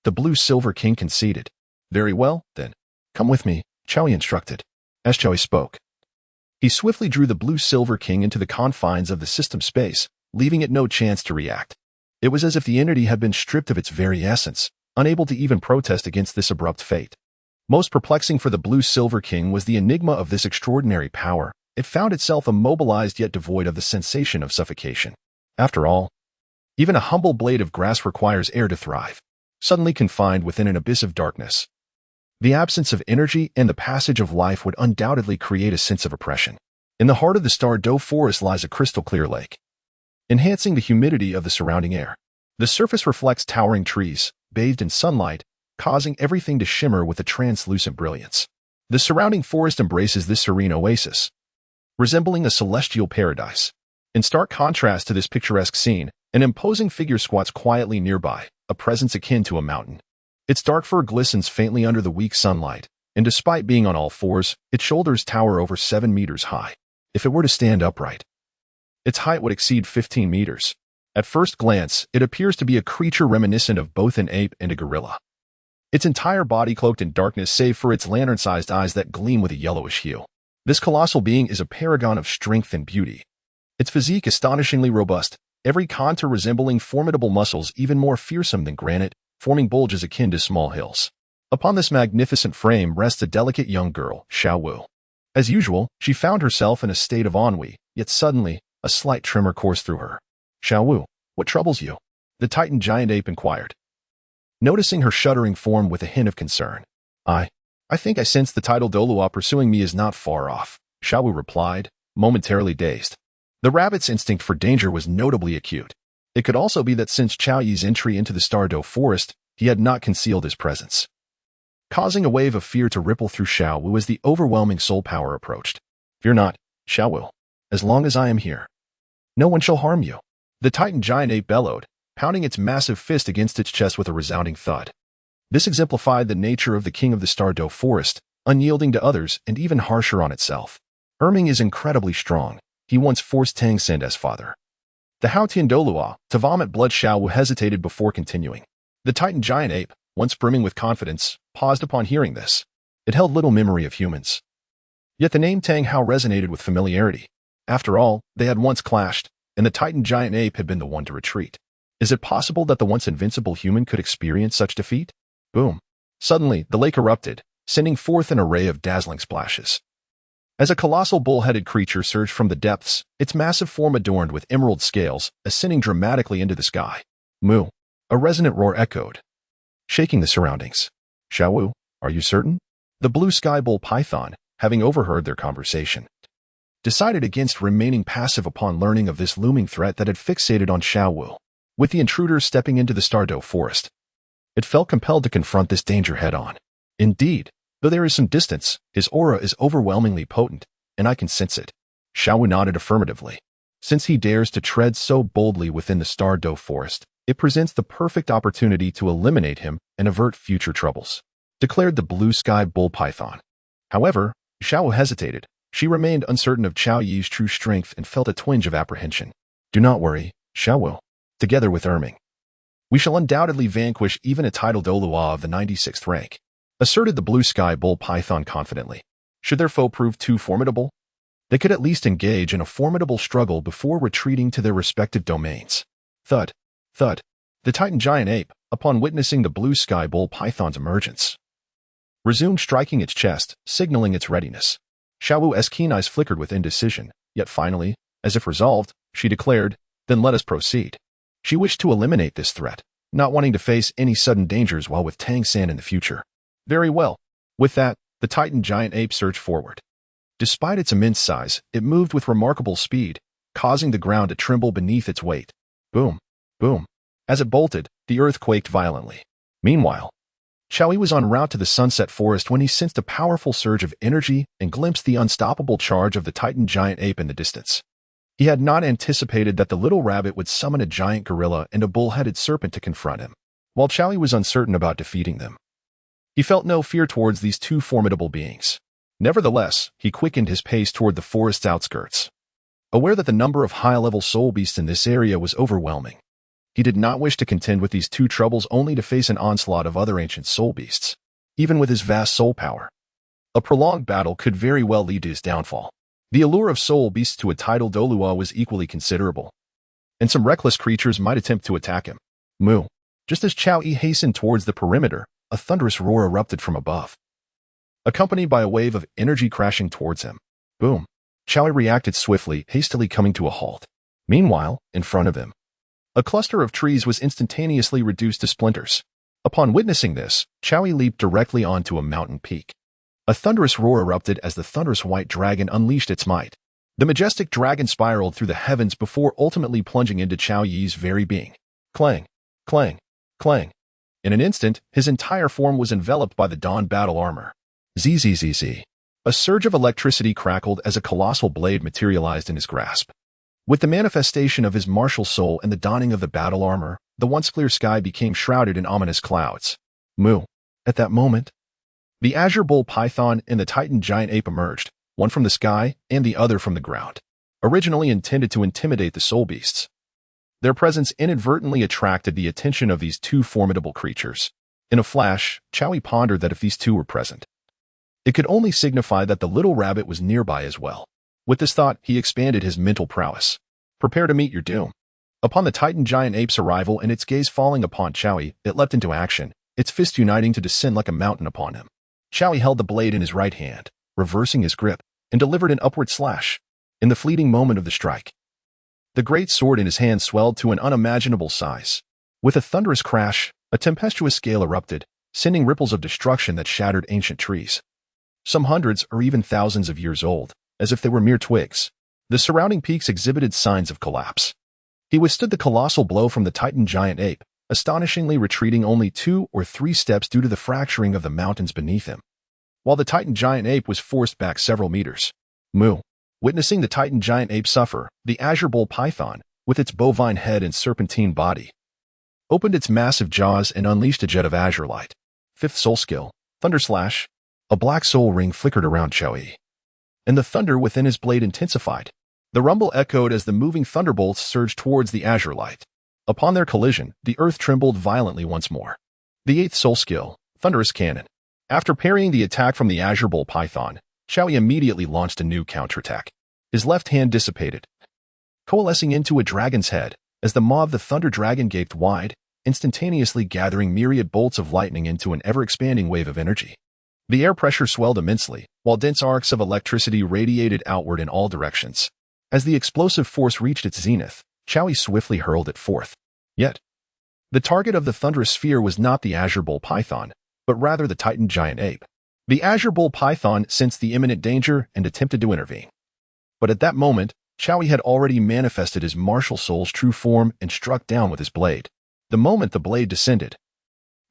The Blue-Silver King conceded. Very well, then. Come with me, Chowie instructed. As Chowie spoke, he swiftly drew the Blue-Silver King into the confines of the system space, leaving it no chance to react. It was as if the entity had been stripped of its very essence, unable to even protest against this abrupt fate. Most perplexing for the Blue-Silver King was the enigma of this extraordinary power. It found itself immobilized yet devoid of the sensation of suffocation. After all, Even a humble blade of grass requires air to thrive, suddenly confined within an abyss of darkness. The absence of energy and the passage of life would undoubtedly create a sense of oppression. In the heart of the Douluo forest lies a crystal-clear lake, enhancing the humidity of the surrounding air. The surface reflects towering trees, bathed in sunlight, causing everything to shimmer with a translucent brilliance. The surrounding forest embraces this serene oasis, resembling a celestial paradise. In stark contrast to this picturesque scene, an imposing figure squats quietly nearby, a presence akin to a mountain. Its dark fur glistens faintly under the weak sunlight, and despite being on all fours, its shoulders tower over 7 meters high. If it were to stand upright, its height would exceed 15 meters. At first glance, it appears to be a creature reminiscent of both an ape and a gorilla. Its entire body cloaked in darkness save for its lantern-sized eyes that gleam with a yellowish hue. This colossal being is a paragon of strength and beauty. Its physique astonishingly robust, every contour resembling formidable muscles even more fearsome than granite, forming bulges akin to small hills. Upon this magnificent frame rests a delicate young girl, Xiaowu. As usual, she found herself in a state of ennui, yet suddenly, a slight tremor coursed through her. "Xiaowu, what troubles you?" the Titan giant ape inquired, noticing her shuddering form with a hint of concern. I think I sense the Title Douluo pursuing me is not far off," Xiaowu replied, momentarily dazed. The rabbit's instinct for danger was notably acute. It could also be that since Chao Yi's entry into the Douluo forest, he had not concealed his presence, causing a wave of fear to ripple through Xiaowu as the overwhelming soul power approached. "Fear not, Xiaowu. As long as I am here, no one shall harm you," the Titan giant ape bellowed, pounding its massive fist against its chest with a resounding thud. This exemplified the nature of the king of the Douluo forest, unyielding to others and even harsher on itself. Erming is incredibly strong. He once forced Tang Hao as father. The Title Douluo, to vomit blood. Xiaowu hesitated before continuing. The Titan giant ape, once brimming with confidence, paused upon hearing this. It held little memory of humans. Yet the name Tang Hao resonated with familiarity. After all, they had once clashed, and the Titan giant ape had been the one to retreat. Is it possible that the once invincible human could experience such defeat? Boom. Suddenly, the lake erupted, sending forth an array of dazzling splashes. As a colossal bull-headed creature surged from the depths, its massive form adorned with emerald scales, ascending dramatically into the sky. Moo. A resonant roar echoed, shaking the surroundings. "Xiaowu, are you certain?" The blue sky bull python, having overheard their conversation, decided against remaining passive upon learning of this looming threat that had fixated on Xiaowu. With the intruder stepping into the Douluo forest, it felt compelled to confront this danger head-on. Indeed, though there is some distance, his aura is overwhelmingly potent, and I can sense it. Xiaowu nodded affirmatively. Since he dares to tread so boldly within the Douluo forest, it presents the perfect opportunity to eliminate him and avert future troubles, declared the blue sky bull python. However, Xiaowu hesitated. She remained uncertain of Chao Yi's true strength and felt a twinge of apprehension. "Do not worry, Xiaowu. Together with Erming, we shall undoubtedly vanquish even a Title Douluo of the 96th rank," asserted the blue sky bull python confidently. Should their foe prove too formidable, they could at least engage in a formidable struggle before retreating to their respective domains. Thud. Thud. The Titan giant ape, upon witnessing the blue sky bull python's emergence, resumed striking its chest, signaling its readiness. Xiaowu's keen eyes flickered with indecision, yet finally, as if resolved, she declared, "Then let us proceed." She wished to eliminate this threat, not wanting to face any sudden dangers while with Tang Hao in the future. Very well. With that, the Titan giant ape surged forward. Despite its immense size, it moved with remarkable speed, causing the ground to tremble beneath its weight. Boom. Boom. As it bolted, the earth quaked violently. Meanwhile, Chao Yi was en route to the Sunset Forest when he sensed a powerful surge of energy and glimpsed the unstoppable charge of the Titan giant ape in the distance. He had not anticipated that the little rabbit would summon a giant gorilla and a bull-headed serpent to confront him. While Chao Yi was uncertain about defeating them, he felt no fear towards these two formidable beings. Nevertheless, he quickened his pace toward the forest's outskirts, aware that the number of high-level soul beasts in this area was overwhelming. He did not wish to contend with these two troubles only to face an onslaught of other ancient soul beasts. Even with his vast soul power, a prolonged battle could very well lead to his downfall. The allure of soul beasts to a Title Douluo was equally considerable, and some reckless creatures might attempt to attack him. Moo. Just as Chao Yi hastened towards the perimeter, a thunderous roar erupted from above, accompanied by a wave of energy crashing towards him. Boom. Chao Yi reacted swiftly, hastily coming to a halt. Meanwhile, in front of him, A cluster of trees was instantaneously reduced to splinters. Upon witnessing this, Chowie leaped directly onto a mountain peak. A thunderous roar erupted as the thunderous white dragon unleashed its might. The majestic dragon spiraled through the heavens before ultimately plunging into Qiao Yi's very being. Clang, clang, clang. In an instant, his entire form was enveloped by the dawn battle armor. Zzz. A surge of electricity crackled as a colossal blade materialized in his grasp. With the manifestation of his martial soul and the donning of the battle armor, the once clear sky became shrouded in ominous clouds. Moo. At that moment, the Azure Bull Python and the Titan Giant Ape emerged, one from the sky and the other from the ground, originally intended to intimidate the soul beasts. Their presence inadvertently attracted the attention of these two formidable creatures. In a flash, Chowie pondered that if these two were present, it could only signify that the little rabbit was nearby as well. With this thought, he expanded his mental prowess. Prepare to meet your doom. Upon the Titan Giant Ape's arrival and its gaze falling upon Chowie, it leapt into action, its fist uniting to descend like a mountain upon him. Chowie held the blade in his right hand, reversing his grip, and delivered an upward slash. In the fleeting moment of the strike, the great sword in his hand swelled to an unimaginable size. With a thunderous crash, a tempestuous gale erupted, sending ripples of destruction that shattered ancient trees. Some hundreds or even thousands of years old, as if they were mere twigs. The surrounding peaks exhibited signs of collapse. He withstood the colossal blow from the Titan Giant Ape, astonishingly retreating only 2 or 3 steps due to the fracturing of the mountains beneath him, while the Titan Giant Ape was forced back several meters. Moo. Witnessing the Titan Giant Ape suffer, the Azure Bull Python, with its bovine head and serpentine body, opened its massive jaws and unleashed a jet of azure light. 5th soul skill, Thunder Slash. A black soul ring flickered around Chowie, and the thunder within his blade intensified. The rumble echoed as the moving thunderbolts surged towards the azure light. Upon their collision, the earth trembled violently once more. The 8th soul skill, Thunderous Cannon. After parrying the attack from the Azure Bull Python, Chowie immediately launched a new counterattack. His left hand dissipated, coalescing into a dragon's head, as the maw of the Thunder Dragon gaped wide, instantaneously gathering myriad bolts of lightning into an ever-expanding wave of energy. The air pressure swelled immensely, while dense arcs of electricity radiated outward in all directions. As the explosive force reached its zenith, Chowie swiftly hurled it forth. Yet, the target of the thunderous sphere was not the Azure Bull Python, but rather the Titan Giant Ape. The Azure Bull Python sensed the imminent danger and attempted to intervene. But at that moment, Chowie had already manifested his martial soul's true form and struck down with his blade. The moment the blade descended,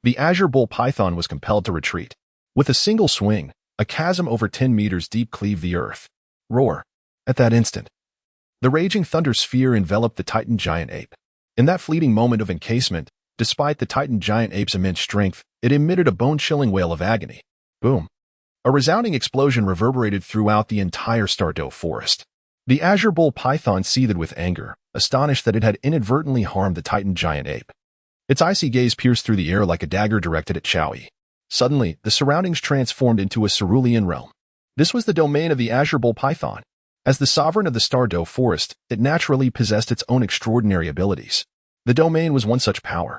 the Azure Bull Python was compelled to retreat. With a single swing, a chasm over 10 meters deep cleaved the earth. Roar. At that instant, the raging thunder sphere enveloped the Titan Giant Ape. In that fleeting moment of encasement, despite the Titan Giant Ape's immense strength, it emitted a bone-chilling wail of agony. Boom. A resounding explosion reverberated throughout the entire Douluo forest. The Azure Bull Python seethed with anger, astonished that it had inadvertently harmed the Titan Giant Ape. Its icy gaze pierced through the air like a dagger directed at Chowie. Suddenly, the surroundings transformed into a cerulean realm. This was the domain of the Azure Bull Python. As the sovereign of the Douluo forest, it naturally possessed its own extraordinary abilities. The domain was one such power.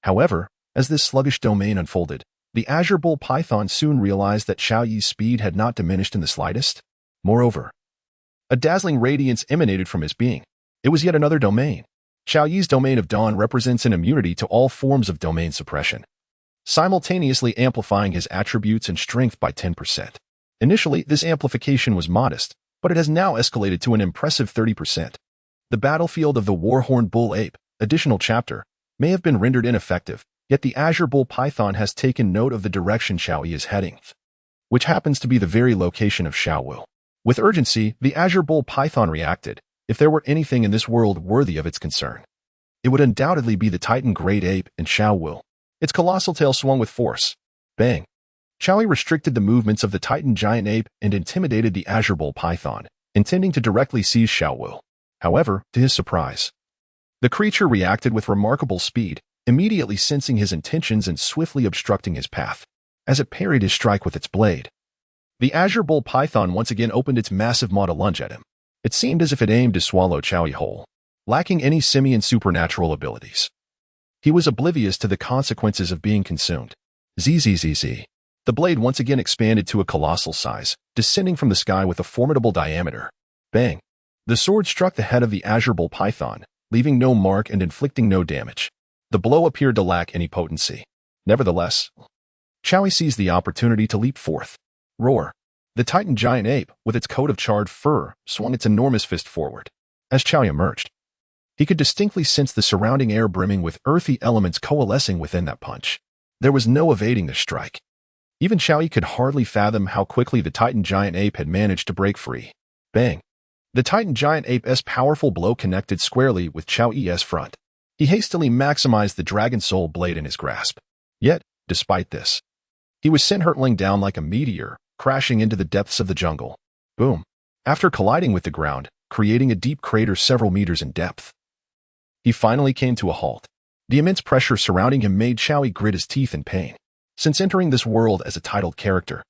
However, as this sluggish domain unfolded, the Azure Bull Python soon realized that Qiao Yi's speed had not diminished in the slightest. Moreover, a dazzling radiance emanated from his being. It was yet another domain. Qiao Yi's domain of dawn represents an immunity to all forms of domain suppression, simultaneously amplifying his attributes and strength by 10%. Initially, this amplification was modest, but it has now escalated to an impressive 30%. The battlefield of the Warhorned Bull Ape, additional chapter, may have been rendered ineffective, yet the Azure Bull Python has taken note of the direction Qiao Yi is heading, which happens to be the very location of Xiaowu. With urgency, the Azure Bull Python reacted. If there were anything in this world worthy of its concern, it would undoubtedly be the Titan Great Ape and Xiaowu. Its colossal tail swung with force. Bang! Qiao Yi restricted the movements of the Titan Giant Ape and intimidated the Azure Bull Python, intending to directly seize Xiaowu. However, to his surprise, the creature reacted with remarkable speed, immediately sensing his intentions and swiftly obstructing his path. As it parried his strike with its blade, the Azure Bull Python once again opened its massive maw to lunge at him. It seemed as if it aimed to swallow Qiao Yi whole, lacking any simian supernatural abilities. He was oblivious to the consequences of being consumed. Zzz. The blade once again expanded to a colossal size, descending from the sky with a formidable diameter. Bang! The sword struck the head of the Azure Bull Python, leaving no mark and inflicting no damage. The blow appeared to lack any potency. Nevertheless, Chowie seized the opportunity to leap forth. Roar! The Titan giant ape, with its coat of charred fur, swung its enormous fist forward. As Chowie emerged, he could distinctly sense the surrounding air brimming with earthy elements coalescing within that punch. There was no evading the strike. Even Chowie could hardly fathom how quickly the Titan giant ape had managed to break free. Bang! The Titan giant ape's powerful blow connected squarely with Chowie's front. He hastily maximized the dragon soul blade in his grasp. Yet, despite this, he was sent hurtling down like a meteor, crashing into the depths of the jungle. Boom! After colliding with the ground, creating a deep crater several meters in depth, he finally came to a halt. The immense pressure surrounding him made Chowie grit his teeth in pain. Since entering this world as a titled character,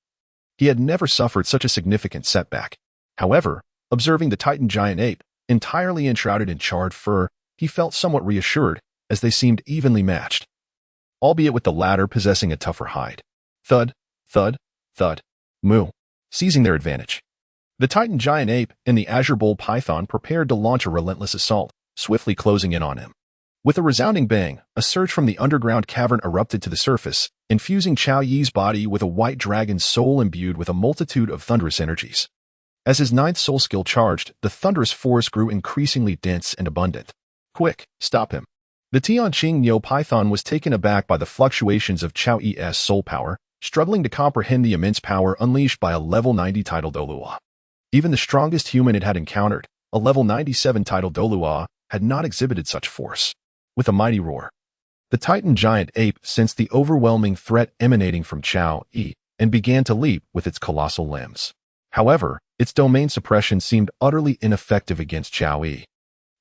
he had never suffered such a significant setback. However, observing the Titan giant ape, entirely enshrouded in charred fur, he felt somewhat reassured, as they seemed evenly matched, albeit with the latter possessing a tougher hide. Thud, thud, thud. Moo. Seizing their advantage, the Titan giant ape and the Azure Bull python prepared to launch a relentless assault, swiftly closing in on him. With a resounding bang, a surge from the underground cavern erupted to the surface, infusing Chao Yi's body with a white dragon's soul imbued with a multitude of thunderous energies. As his ninth soul skill charged, the thunderous force grew increasingly dense and abundant. Quick, stop him. The Tianqing Neo python was taken aback by the fluctuations of Chao Yi's soul power, struggling to comprehend the immense power unleashed by a level 90 Title Douluo. Even the strongest human it had encountered, a level 97 Title Douluo, had not exhibited such force. With a mighty roar, the Titan giant ape sensed the overwhelming threat emanating from Chao Yi and began to leap with its colossal limbs. However, its domain suppression seemed utterly ineffective against Chao Yi.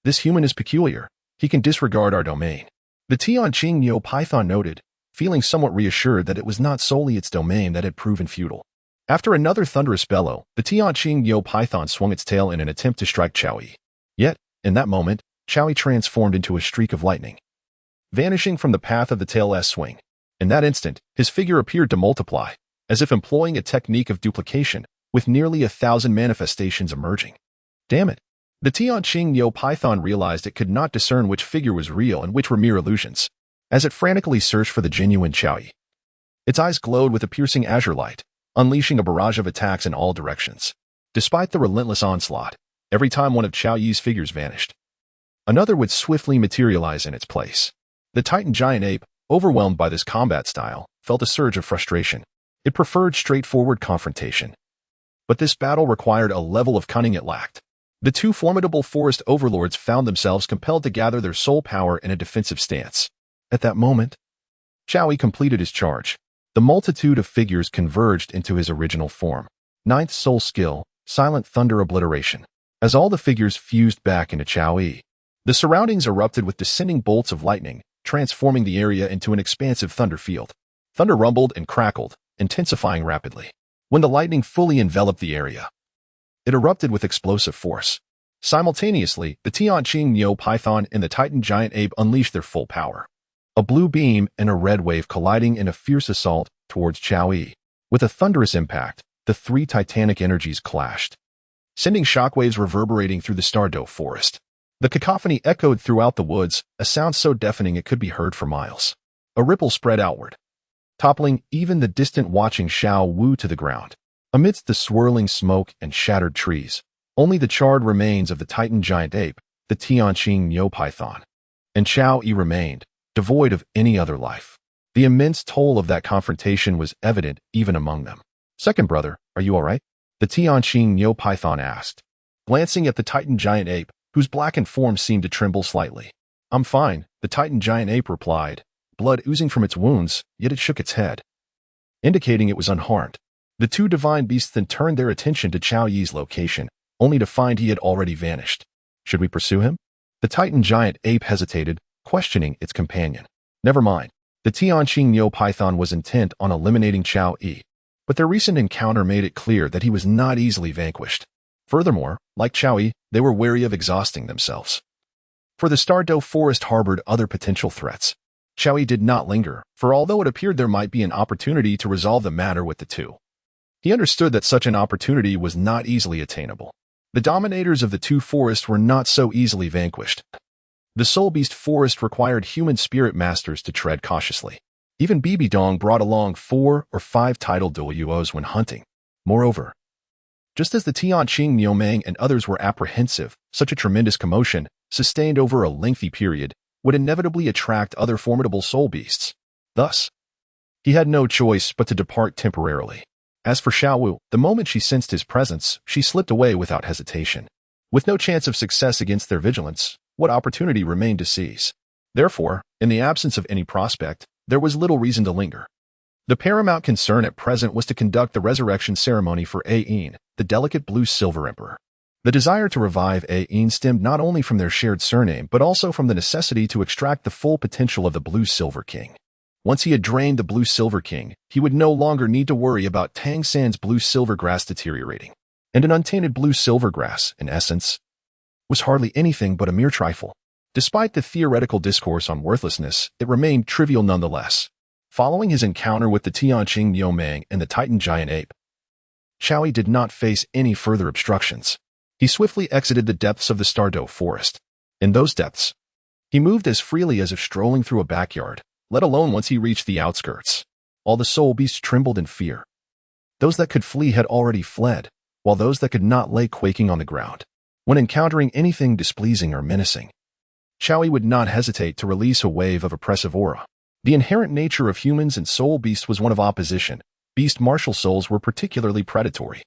This human is peculiar. He can disregard our domain. The Tianqing Neo python noted, feeling somewhat reassured that it was not solely its domain that had proven futile. After another thunderous bellow, the Tianqing Neo python swung its tail in an attempt to strike Chao Yi. Yet, in that moment, Chao Yi transformed into a streak of lightning, vanishing from the path of the tail's swing. In that instant, his figure appeared to multiply, as if employing a technique of duplication, with nearly 1,000 manifestations emerging. Damn it! The Tianqing Neo python realized it could not discern which figure was real and which were mere illusions, as it frantically searched for the genuine Chao Yi. Its eyes glowed with a piercing azure light, unleashing a barrage of attacks in all directions. Despite the relentless onslaught, every time one of Chao Yi's figures vanished, another would swiftly materialize in its place. The Titan giant ape, overwhelmed by this combat style, felt a surge of frustration. It preferred straightforward confrontation. But this battle required a level of cunning it lacked. The two formidable Forest Overlords found themselves compelled to gather their soul power in a defensive stance. At that moment, Chao Yi completed his charge. The multitude of figures converged into his original form. Ninth soul skill, Silent Thunder Obliteration. As all the figures fused back into Chao Yi, the surroundings erupted with descending bolts of lightning, transforming the area into an expansive thunder field. Thunder rumbled and crackled, intensifying rapidly. When the lightning fully enveloped the area, it erupted with explosive force. Simultaneously, the Tianqing Neo python and the Titan giant ape unleashed their full power. A blue beam and a red wave colliding in a fierce assault towards Chao Yi. With a thunderous impact, the three titanic energies clashed, sending shockwaves reverberating through the Stardow forest. The cacophony echoed throughout the woods, a sound so deafening it could be heard for miles. A ripple spread outward, toppling even the distant watching Shao Wu to the ground. Amidst the swirling smoke and shattered trees, only the charred remains of the Titan giant ape, the Tianqing Neo python, and Chao Yi remained, devoid of any other life. The immense toll of that confrontation was evident even among them. "Second brother, are you all right?" the Tianqing Neo python asked, glancing at the Titan giant ape, whose blackened form seemed to tremble slightly. "I'm fine," the Titan giant ape replied, blood oozing from its wounds, yet it shook its head, indicating it was unharmed. The two divine beasts then turned their attention to Chao Yi's location, only to find he had already vanished. "Should we pursue him?" The Titan giant ape hesitated, questioning its companion. Never mind. The Tianqing Neo python was intent on eliminating Chao Yi, but their recent encounter made it clear that he was not easily vanquished. Furthermore, like Chao Yi, they were wary of exhausting themselves. For the Stardow forest harbored other potential threats. Chao Yi did not linger, for although it appeared there might be an opportunity to resolve the matter with the two, he understood that such an opportunity was not easily attainable. The dominators of the two forests were not so easily vanquished. The Soul Beast Forest required human spirit masters to tread cautiously. Even Bibi Dong brought along 4 or 5 Title Douluos when hunting. Moreover, just as the Tianqing Niumang and others were apprehensive, such a tremendous commotion, sustained over a lengthy period, would inevitably attract other formidable soul beasts. Thus, he had no choice but to depart temporarily. As for Xiaowu, the moment she sensed his presence, she slipped away without hesitation. With no chance of success against their vigilance, what opportunity remained to seize? Therefore, in the absence of any prospect, there was little reason to linger. The paramount concern at present was to conduct the resurrection ceremony for Ain, the delicate blue-silver emperor. The desire to revive Ain stemmed not only from their shared surname but also from the necessity to extract the full potential of the blue-silver king. Once he had drained the blue-silver king, he would no longer need to worry about Tang San's blue-silver grass deteriorating. And an untainted blue-silver grass, in essence, was hardly anything but a mere trifle. Despite the theoretical discourse on worthlessness, it remained trivial nonetheless. Following his encounter with the Tianqing Niumang and the Titan giant ape, Xiaoyi did not face any further obstructions. He swiftly exited the depths of the Stardow forest. In those depths, he moved as freely as if strolling through a backyard, let alone once he reached the outskirts. All the soul beasts trembled in fear. Those that could flee had already fled, while those that could not lay quaking on the ground. When encountering anything displeasing or menacing, Xiaoyi would not hesitate to release a wave of oppressive aura. The inherent nature of humans and soul beasts was one of opposition. Beast martial souls were particularly predatory.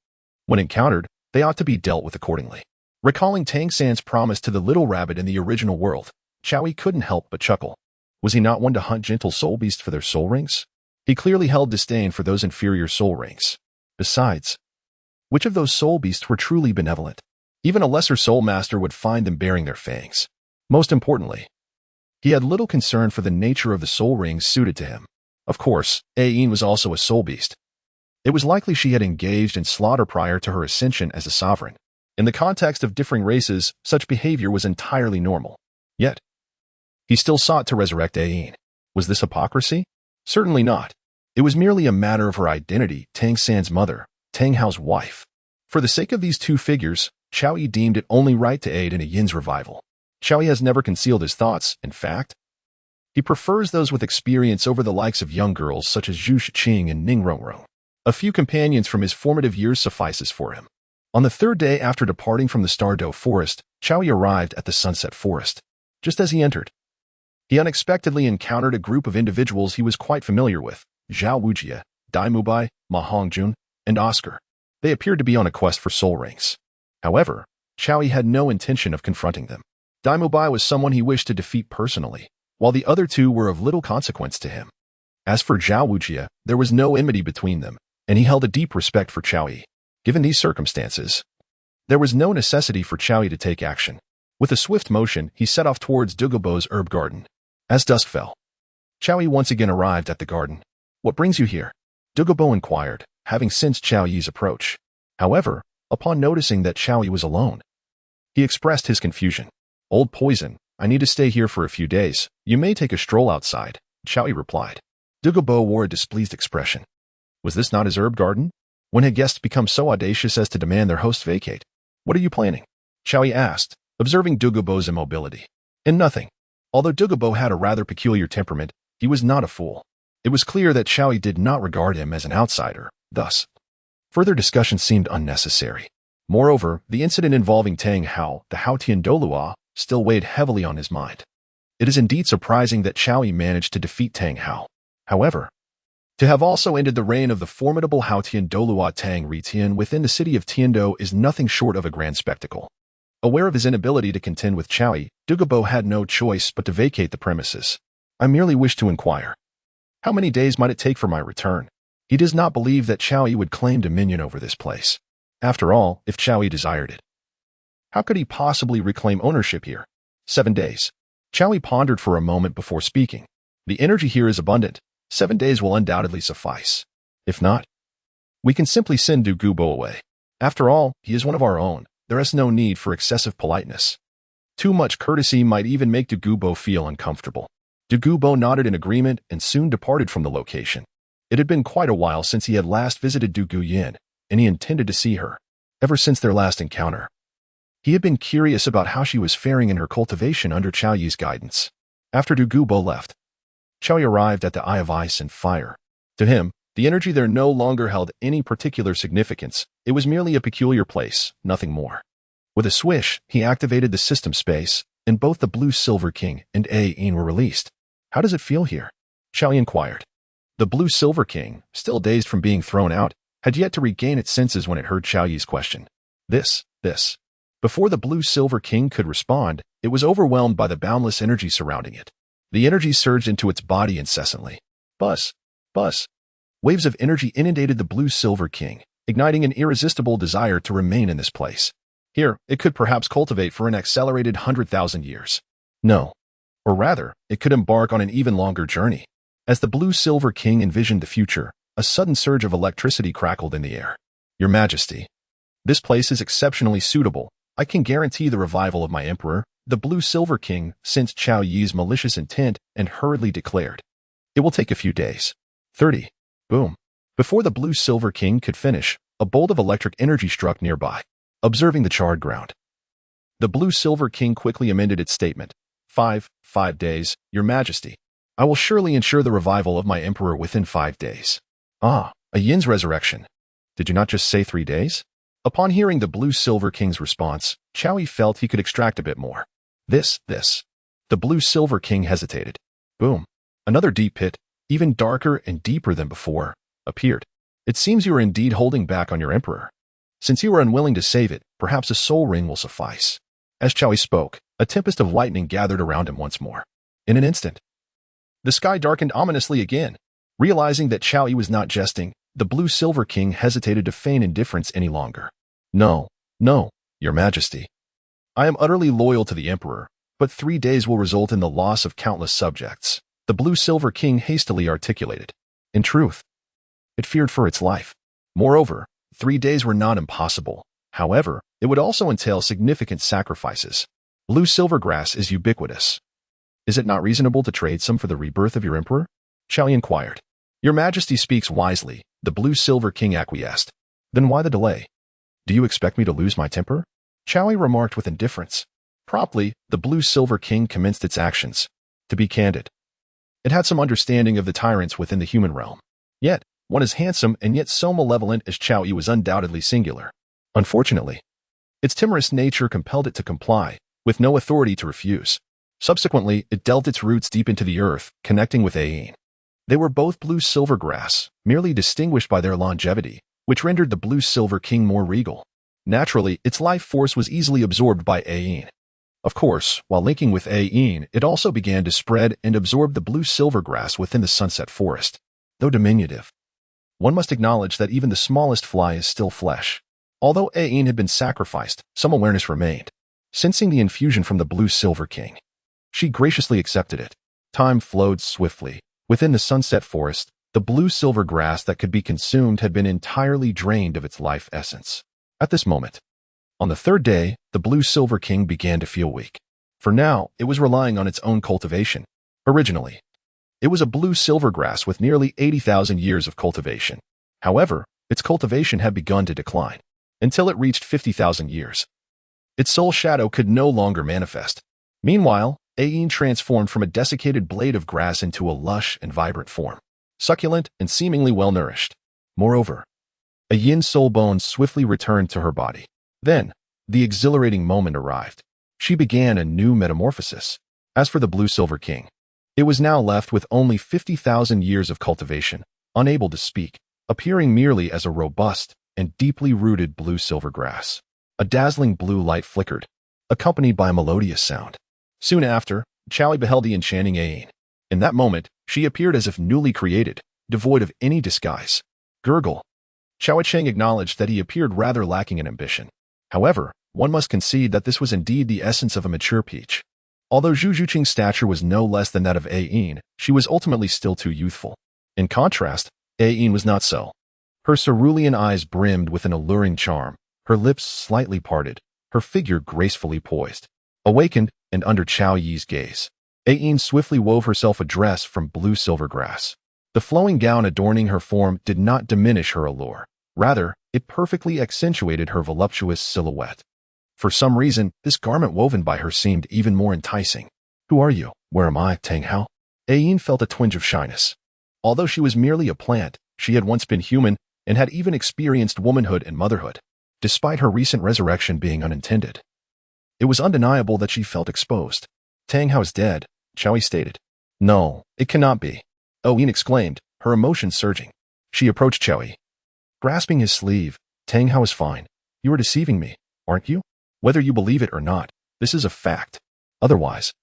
When encountered, they ought to be dealt with accordingly. Recalling Tang San's promise to the little rabbit in the original world, Xiaoyi couldn't help but chuckle. Was he not one to hunt gentle soul beasts for their soul rings? He clearly held disdain for those inferior soul rings. Besides, which of those soul beasts were truly benevolent? Even a lesser soul master would find them bearing their fangs. Most importantly, he had little concern for the nature of the soul rings suited to him. Of course, Ain was also a soul beast. It was likely she had engaged in slaughter prior to her ascension as a sovereign. In the context of differing races, such behavior was entirely normal. Yet, he still sought to resurrect Ain. Was this hypocrisy? Certainly not. It was merely a matter of her identity, Tang San's mother, Tang Hao's wife. For the sake of these two figures, Xiaoyi deemed it only right to aid in a Yin's revival. Xiaoyi has never concealed his thoughts. In fact, he prefers those with experience over the likes of young girls such as Zhuqing and Ning Rongrong. A few companions from his formative years suffices for him. On the 3rd day after departing from the Stardow forest, Xiaoyi arrived at the Sunset Forest. Just as he entered, he unexpectedly encountered a group of individuals he was quite familiar with: Zhao Wujie, Dai Mubai, Ma Hongjun, and Oscar. They appeared to be on a quest for soul rings. However, Xiaoyi had no intention of confronting them. Dai Mubai was someone he wished to defeat personally, while the other two were of little consequence to him. As for Zhao Wujie, there was no enmity between them, and he held a deep respect for Xiaoyi. Given these circumstances, there was no necessity for Xiaoyi to take action. With a swift motion, he set off towards Dugubo's herb garden. As dusk fell, Xiaoyi once again arrived at the garden. "What brings you here?" Dugubo inquired, having sensed Xiaoyi's approach. However, upon noticing that Xiaoyi was alone, he expressed his confusion. "Old poison, I need to stay here for a few days. You may take a stroll outside," Xiaoyi replied. Dugubo wore a displeased expression. Was this not his herb garden? When had guests become so audacious as to demand their host vacate? "What are you planning?" Xiaoyi asked, observing Dugubo's immobility. "In nothing." Although Dugubo had a rather peculiar temperament, he was not a fool. It was clear that Xiaoyi did not regard him as an outsider. Thus, further discussion seemed unnecessary. Moreover, the incident involving Tang Hao, the Title Douluo, still weighed heavily on his mind. It is indeed surprising that Xiaoyi managed to defeat Tang Hao. However, to have also ended the reign of the formidable Title Douluo Tang Ritian within the city of Tiando is nothing short of a grand spectacle. Aware of his inability to contend with Xiaoyi, Dugubo had no choice but to vacate the premises. "I merely wish to inquire. How many days might it take for my return?" He does not believe that Xiaoyi would claim dominion over this place. After all, if Xiaoyi desired it, how could he possibly reclaim ownership here? 7 days. Xiaoyi pondered for a moment before speaking. The energy here is abundant. 7 days will undoubtedly suffice. If not, we can simply send Dugubo away. After all, he is one of our own. There is no need for excessive politeness. Too much courtesy might even make Dugubo feel uncomfortable. Dugubo nodded in agreement and soon departed from the location. It had been quite a while since he had last visited Dugu Yin, and he intended to see her. Ever since their last encounter, He had been curious about how she was faring in her cultivation under Qiao Yi's guidance. After Dugu left, Qiao Yi arrived at the Eye of Ice and Fire. To him, the energy there no longer held any particular significance. It was merely a peculiar place, nothing more. With a swish, he activated the system space, and both the Blue Silver King and Yin were released. How does it feel here? Qiao Yi inquired. The Blue Silver King, still dazed from being thrown out, had yet to regain its senses when it heard Qiao Yi's question. This. Before the Blue Silver King could respond, it was overwhelmed by the boundless energy surrounding it. The energy surged into its body incessantly. Buzz. Waves of energy inundated the Blue Silver King, igniting an irresistible desire to remain in this place. Here, it could perhaps cultivate for an accelerated 100,000 years. No. Or rather, it could embark on an even longer journey. As the Blue Silver King envisioned the future, a sudden surge of electricity crackled in the air. Your Majesty, this place is exceptionally suitable. I can guarantee the revival of my emperor. The Blue Silver King sensed Qiao Yi's malicious intent and hurriedly declared. It will take a few days. 30. Boom. Before the Blue Silver King could finish, a bolt of electric energy struck nearby, observing the charred ground. The Blue Silver King quickly amended its statement. 5 days, Your Majesty. I will surely ensure the revival of my emperor within 5 days. Ah, a Yin's resurrection. Did you not just say 3 days? Upon hearing the Blue Silver King's response, Qiao Yi felt he could extract a bit more. This. The Blue Silver King hesitated. Boom. Another deep pit, even darker and deeper than before, appeared. It seems you are indeed holding back on your emperor. Since you are unwilling to save it, perhaps a soul ring will suffice. As Qiao Yi spoke, a tempest of lightning gathered around him once more. In an instant, the sky darkened ominously again. Realizing that Qiao Yi was not jesting, the Blue Silver King hesitated to feign indifference any longer. No, Your Majesty. I am utterly loyal to the Emperor, but 3 days will result in the loss of countless subjects, the Blue Silver King hastily articulated. In truth, it feared for its life. Moreover, 3 days were not impossible. However, it would also entail significant sacrifices. Blue silver grass is ubiquitous. Is it not reasonable to trade some for the rebirth of your Emperor? Qiao Yi inquired. Your Majesty speaks wisely, the Blue Silver King acquiesced. Then why the delay? Do you expect me to lose my temper? Qiao Yi remarked with indifference. Promptly, the Blue Silver King commenced its actions. To be candid, it had some understanding of the tyrants within the human realm. Yet, one as handsome and yet so malevolent as Qiao Yi was undoubtedly singular. Unfortunately, its timorous nature compelled it to comply, with no authority to refuse. Subsequently, it delved its roots deep into the earth, connecting with Yin. They were both blue-silver grass, merely distinguished by their longevity, which rendered the Blue-Silver King more regal. Naturally, its life force was easily absorbed by Yin. Of course, while linking with Yin, it also began to spread and absorb the blue-silver grass within the Sunset Forest. Though diminutive, one must acknowledge that even the smallest fly is still flesh. Although Yin had been sacrificed, some awareness remained. Sensing the infusion from the Blue-Silver King, she graciously accepted it. Time flowed swiftly. Within the Sunset Forest, the blue-silver grass that could be consumed had been entirely drained of its life essence. At this moment, on the 3rd day, the Blue-Silver King began to feel weak. For now, it was relying on its own cultivation. Originally, it was a blue-silver grass with nearly 80,000 years of cultivation. However, its cultivation had begun to decline, until it reached 50,000 years. Its soul shadow could no longer manifest. Meanwhile, Yin transformed from a desiccated blade of grass into a lush and vibrant form, succulent and seemingly well-nourished. Moreover, a Yin soul bone swiftly returned to her body. Then, the exhilarating moment arrived. She began a new metamorphosis. As for the Blue-Silver King, it was now left with only 50,000 years of cultivation, unable to speak, appearing merely as a robust and deeply rooted blue-silver grass. A dazzling blue light flickered, accompanied by a melodious sound. Soon after, Qiao Yi beheld the enchanting Yin. In that moment, she appeared as if newly created, devoid of any disguise. Gurgle. Qiao Cheng acknowledged that he appeared rather lacking in ambition. However, one must concede that this was indeed the essence of a mature peach. Although Zhuqing's stature was no less than that of Yin, she was ultimately still too youthful. In contrast, Yin was not so. Her cerulean eyes brimmed with an alluring charm, her lips slightly parted, her figure gracefully poised. Awakened and under Qiao Yi's gaze, Yin swiftly wove herself a dress from blue-silver grass. The flowing gown adorning her form did not diminish her allure. Rather, it perfectly accentuated her voluptuous silhouette. For some reason, this garment woven by her seemed even more enticing. Who are you? Where am I, Tang Hao? Ayin felt a twinge of shyness. Although she was merely a plant, she had once been human and had even experienced womanhood and motherhood, despite her recent resurrection being unintended. It was undeniable that she felt exposed. Tang Hao is dead, Qiaoyi stated. No, it cannot be. Ayin exclaimed, her emotions surging. She approached Qiaoyi. Grasping his sleeve, Tang Hao is fine. You are deceiving me, aren't you? Whether you believe it or not, this is a fact. Otherwise,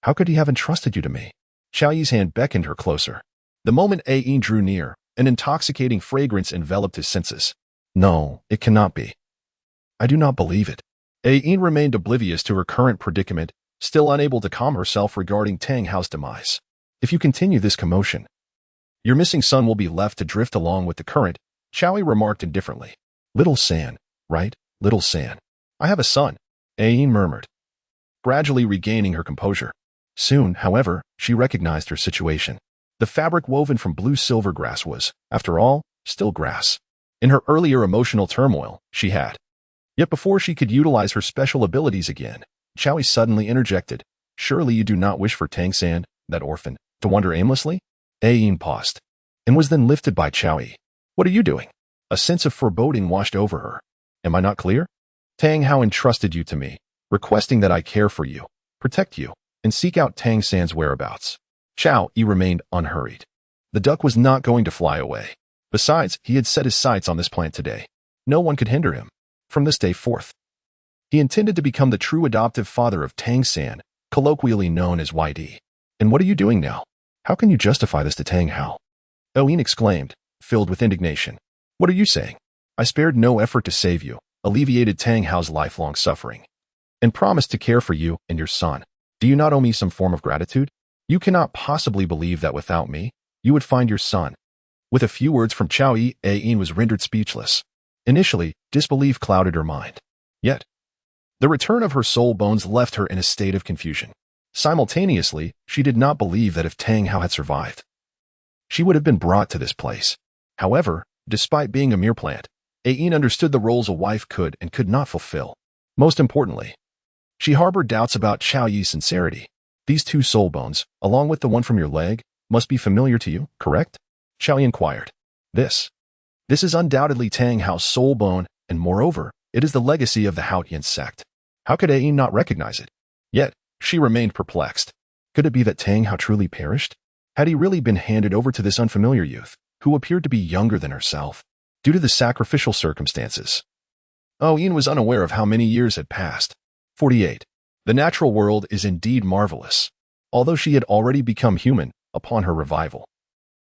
how could he have entrusted you to me? Qiaoyi's hand beckoned her closer. The moment Ayin drew near, an intoxicating fragrance enveloped his senses. No, it cannot be. I do not believe it. Ayin remained oblivious to her current predicament, still unable to calm herself regarding Tang Hao's demise. If you continue this commotion, your missing son will be left to drift along with the current, Qiaoyi remarked indifferently. Little San, right? Little San. I have a son, Ayin murmured, gradually regaining her composure. Soon, however, she recognized her situation. The fabric woven from blue-silver grass was, after all, still grass. In her earlier emotional turmoil, she had. Yet before she could utilize her special abilities again, Qiaoyi suddenly interjected, Surely you do not wish for Tang San, that orphan, to wander aimlessly? Ayin paused, and was then lifted by Qiaoyi. What are you doing? A sense of foreboding washed over her. Am I not clear? Tang Hao entrusted you to me, requesting that I care for you, protect you, and seek out Tang San's whereabouts. Qiaoyi remained unhurried. The duck was not going to fly away. Besides, he had set his sights on this plant today. No one could hinder him. From this day forth, he intended to become the true adoptive father of Tang San, colloquially known as YD. And what are you doing now? How can you justify this to Tang Hao? Ayin exclaimed, filled with indignation. What are you saying? I spared no effort to save you, alleviated Tang Hao's lifelong suffering, and promised to care for you and your son. Do you not owe me some form of gratitude? You cannot possibly believe that without me, you would find your son. With a few words from Qiaoyi, Ayin was rendered speechless. Initially, disbelief clouded her mind. Yet, the return of her soul bones left her in a state of confusion. Simultaneously, she did not believe that if Tang Hao had survived, she would have been brought to this place. However, despite being a mere plant, Ayin understood the roles a wife could and could not fulfill. Most importantly, she harbored doubts about Qiaoyi's sincerity. These two soul bones, along with the one from your leg, must be familiar to you, correct? Qiaoyi inquired. This is undoubtedly Tang Hao's soul bone, and moreover, it is the legacy of the Haotian sect. How could Ayin not recognize it? Yet, she remained perplexed. Could it be that Tang Hao truly perished? Had he really been handed over to this unfamiliar youth, who appeared to be younger than herself, due to the sacrificial circumstances? Ayin was unaware of how many years had passed. 48. The natural world is indeed marvelous. Although she had already become human upon her revival,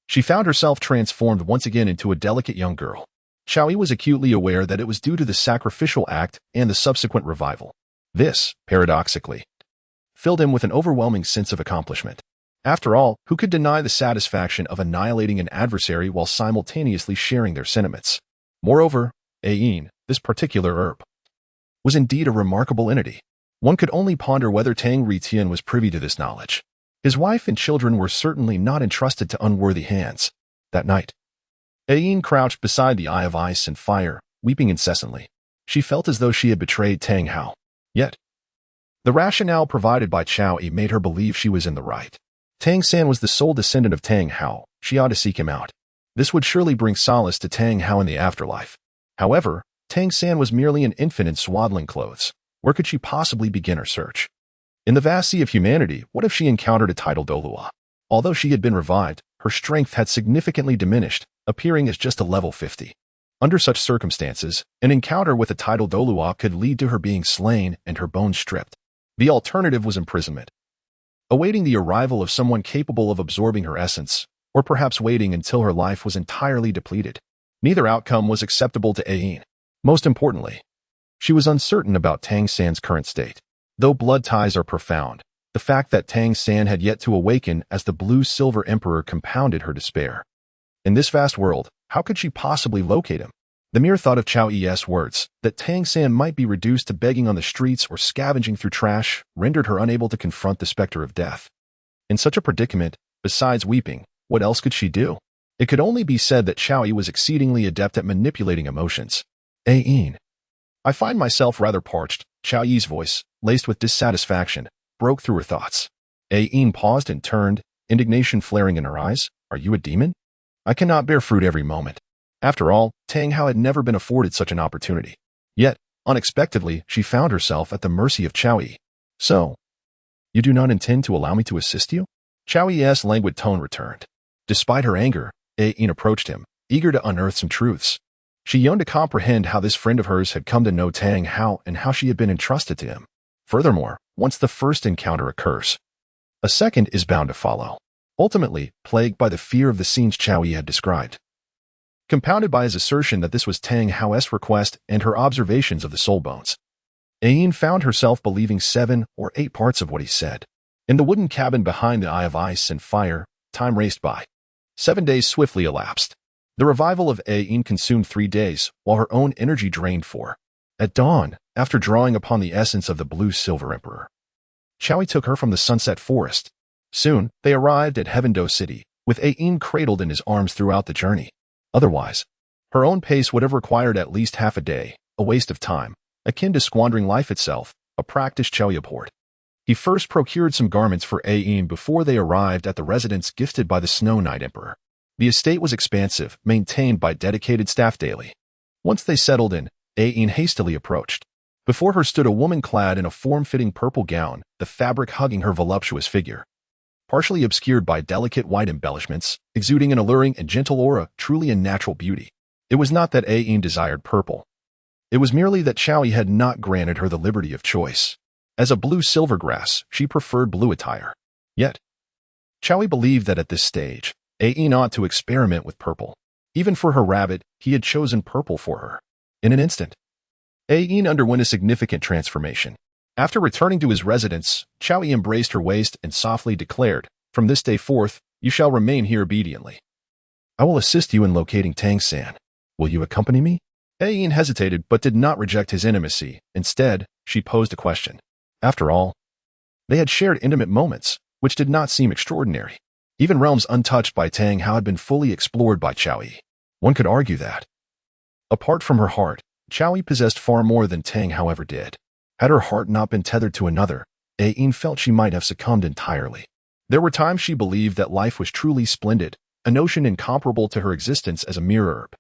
she found herself transformed once again into a delicate young girl. Qiaoyi was acutely aware that it was due to the sacrificial act and the subsequent revival. This, paradoxically, filled him with an overwhelming sense of accomplishment. After all, who could deny the satisfaction of annihilating an adversary while simultaneously sharing their sentiments? Moreover, Ayin, this particular herb, was indeed a remarkable entity. One could only ponder whether Tang Ritian was privy to this knowledge. His wife and children were certainly not entrusted to unworthy hands. That night, Ayin crouched beside the eye of ice and fire, weeping incessantly. She felt as though she had betrayed Tang Hao. Yet, the rationale provided by Qiaoyi made her believe she was in the right. Tang San was the sole descendant of Tang Hao. She ought to seek him out. This would surely bring solace to Tang Hao in the afterlife. However, Tang San was merely an infant in swaddling clothes. Where could she possibly begin her search? In the vast sea of humanity, what if she encountered a Title Douluo? Although she had been revived, her strength had significantly diminished, appearing as just a level 50. Under such circumstances, an encounter with a Title Douluo could lead to her being slain and her bones stripped. The alternative was imprisonment, awaiting the arrival of someone capable of absorbing her essence, or perhaps waiting until her life was entirely depleted. Neither outcome was acceptable to Ayin. Most importantly, she was uncertain about Tang San's current state. Though blood ties are profound, the fact that Tang San had yet to awaken as the blue-silver emperor compounded her despair. In this vast world, how could she possibly locate him? The mere thought of Qiaoyi's words, that Tang San might be reduced to begging on the streets or scavenging through trash, rendered her unable to confront the specter of death. In such a predicament, besides weeping, what else could she do? It could only be said that Qiaoyi was exceedingly adept at manipulating emotions. Ayin, I find myself rather parched, Chao Yi's voice, laced with dissatisfaction, broke through her thoughts. Ain paused and turned, indignation flaring in her eyes. Are you a demon? I cannot bear fruit every moment. After all, Tang Hao had never been afforded such an opportunity. Yet, unexpectedly, she found herself at the mercy of Chao Yi. So, you do not intend to allow me to assist you? Chao Yi's languid tone returned. Despite her anger, Ain approached him, eager to unearth some truths. She yearned to comprehend how this friend of hers had come to know Tang Hao and how she had been entrusted to him. Furthermore, once the first encounter occurs, a second is bound to follow. Ultimately, plagued by the fear of the scenes Chao Yi had described, compounded by his assertion that this was Tang Hao's request and her observations of the soul bones, Ain found herself believing 7 or 8 parts of what he said. In the wooden cabin behind the Eye of Ice and Fire, time raced by. 7 days swiftly elapsed. The revival of Ain consumed 3 days, while her own energy drained 4. At dawn, after drawing upon the essence of the Blue-Silver Emperor, Chao Yi took her from the Sunset Forest. Soon, they arrived at Heavendo City, with Ain cradled in his arms throughout the journey. Otherwise, her own pace would have required at least half a day, a waste of time, akin to squandering life itself, a practice Chao Yi abhorred. He first procured some garments for Ain before they arrived at the residence gifted by the Snow Knight Emperor. The estate was expansive, maintained by dedicated staff daily. Once they settled in, Ain hastily approached. Before her stood a woman clad in a form-fitting purple gown, the fabric hugging her voluptuous figure. Partially obscured by delicate white embellishments, exuding an alluring and gentle aura, truly a natural beauty. It was not that Ain desired purple. It was merely that Chao Yi had not granted her the liberty of choice. As a blue-silver grass, she preferred blue attire. Yet, Chao Yi believed that at this stage, Ain ought to experiment with purple. Even for her rabbit, he had chosen purple for her. In an instant, Ain underwent a significant transformation. After returning to his residence, Chao Yi embraced her waist and softly declared, "From this day forth, you shall remain here obediently. I will assist you in locating Tang San. Will you accompany me?" Ain hesitated but did not reject his intimacy. Instead, she posed a question. After all, they had shared intimate moments, which did not seem extraordinary. Even realms untouched by Tang Hao had been fully explored by Chao Yi. One could argue that, apart from her heart, Chao Yi possessed far more than Tang Hao ever did. Had her heart not been tethered to another, Ain felt she might have succumbed entirely. There were times she believed that life was truly splendid, a notion incomparable to her existence as a mere herb.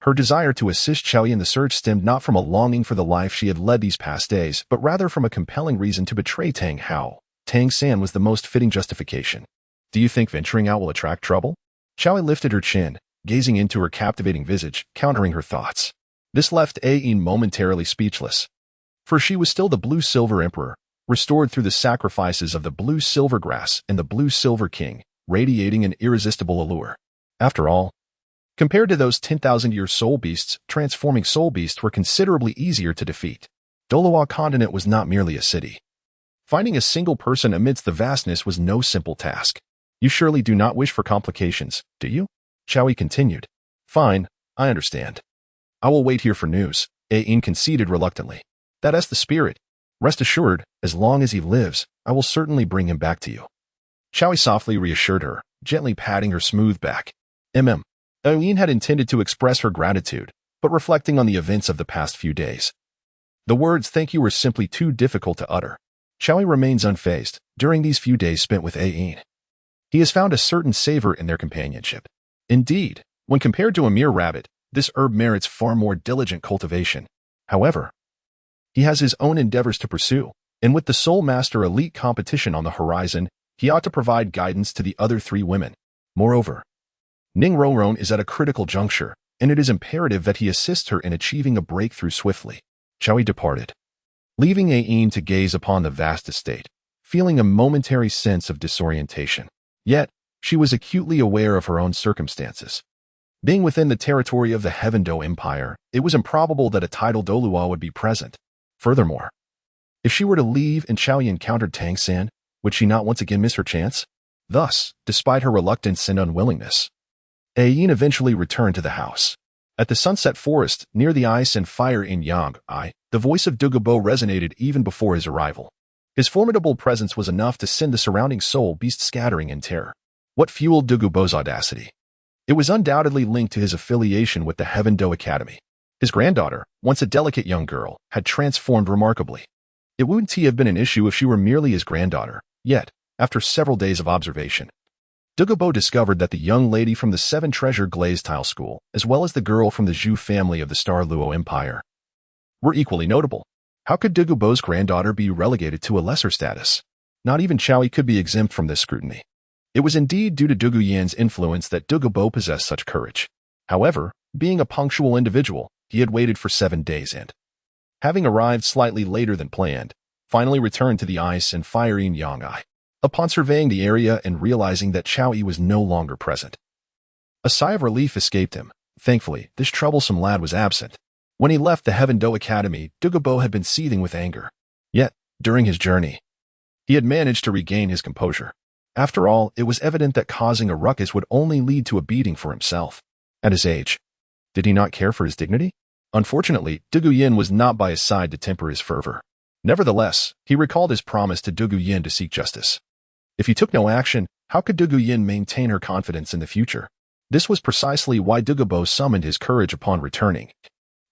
Her desire to assist Chao Yi in the search stemmed not from a longing for the life she had led these past days, but rather from a compelling reason to betray Tang Hao. Tang San was the most fitting justification. Do you think venturing out will attract trouble? Chao Yi lifted her chin, gazing into her captivating visage, countering her thoughts. This left Ain momentarily speechless. For she was still the Blue-Silver Emperor, restored through the sacrifices of the Blue-Silver Grass and the Blue-Silver King, radiating an irresistible allure. After all, compared to those 10,000-year soul beasts, transforming soul beasts were considerably easier to defeat. Douluo Continent was not merely a city. Finding a single person amidst the vastness was no simple task. You surely do not wish for complications, do you? Chao Yi continued. Fine, I understand. I will wait here for news, Ain conceded reluctantly. That's the spirit. Rest assured, as long as he lives, I will certainly bring him back to you. Chao Yi softly reassured her, gently patting her smooth back. Ain had intended to express her gratitude, but reflecting on the events of the past few days, the words thank you were simply too difficult to utter. Chao Yi remains unfazed during these few days spent with Ain. He has found a certain savor in their companionship. Indeed, when compared to a mere rabbit, this herb merits far more diligent cultivation. However, he has his own endeavors to pursue, and with the Soul Master Elite competition on the horizon, he ought to provide guidance to the other 3 women. Moreover, Ning Ronron is at a critical juncture, and it is imperative that he assists her in achieving a breakthrough swiftly. Chao Yi departed, leaving Ain to gaze upon the vast estate, feeling a momentary sense of disorientation. Yet, she was acutely aware of her own circumstances. Being within the territory of the Heavendo Empire, it was improbable that a Title Douluo would be present. Furthermore, if she were to leave and Chao Yi encountered Tang San, would she not once again miss her chance? Thus, despite her reluctance and unwillingness, Ain eventually returned to the house. At the Sunset Forest, near the Ice and Fire in Yang'ai, the voice of Dugu resonated even before his arrival. His formidable presence was enough to send the surrounding soul beasts scattering in terror. What fueled Dugu's audacity? It was undoubtedly linked to his affiliation with the Heavendo Academy. His granddaughter, once a delicate young girl, had transformed remarkably. It wouldn't have been an issue if she were merely his granddaughter. Yet, after several days of observation, Dugu discovered that the young lady from the Seven Treasure Glaze Tile School, as well as the girl from the Zhu family of the Star Luo Empire, were equally notable. How could Dugu's granddaughter be relegated to a lesser status? Not even Chowi could be exempt from this scrutiny. It was indeed due to Dugu Yan's influence that Dugu possessed such courage. However, being a punctual individual, he had waited for 7 days and, having arrived slightly later than planned, finally returned to the ice and fiery Yang'ai. Upon surveying the area and realizing that Chowi was no longer present, a sigh of relief escaped him. Thankfully, this troublesome lad was absent. When he left the Heaven Do Academy, Dugu had been seething with anger. Yet, during his journey, he had managed to regain his composure. After all, it was evident that causing a ruckus would only lead to a beating for himself. At his age, did he not care for his dignity? Unfortunately, Dugu Yin was not by his side to temper his fervor. Nevertheless, he recalled his promise to Dugu Yin to seek justice. If he took no action, how could Dugu Yin maintain her confidence in the future? This was precisely why Dugu summoned his courage upon returning,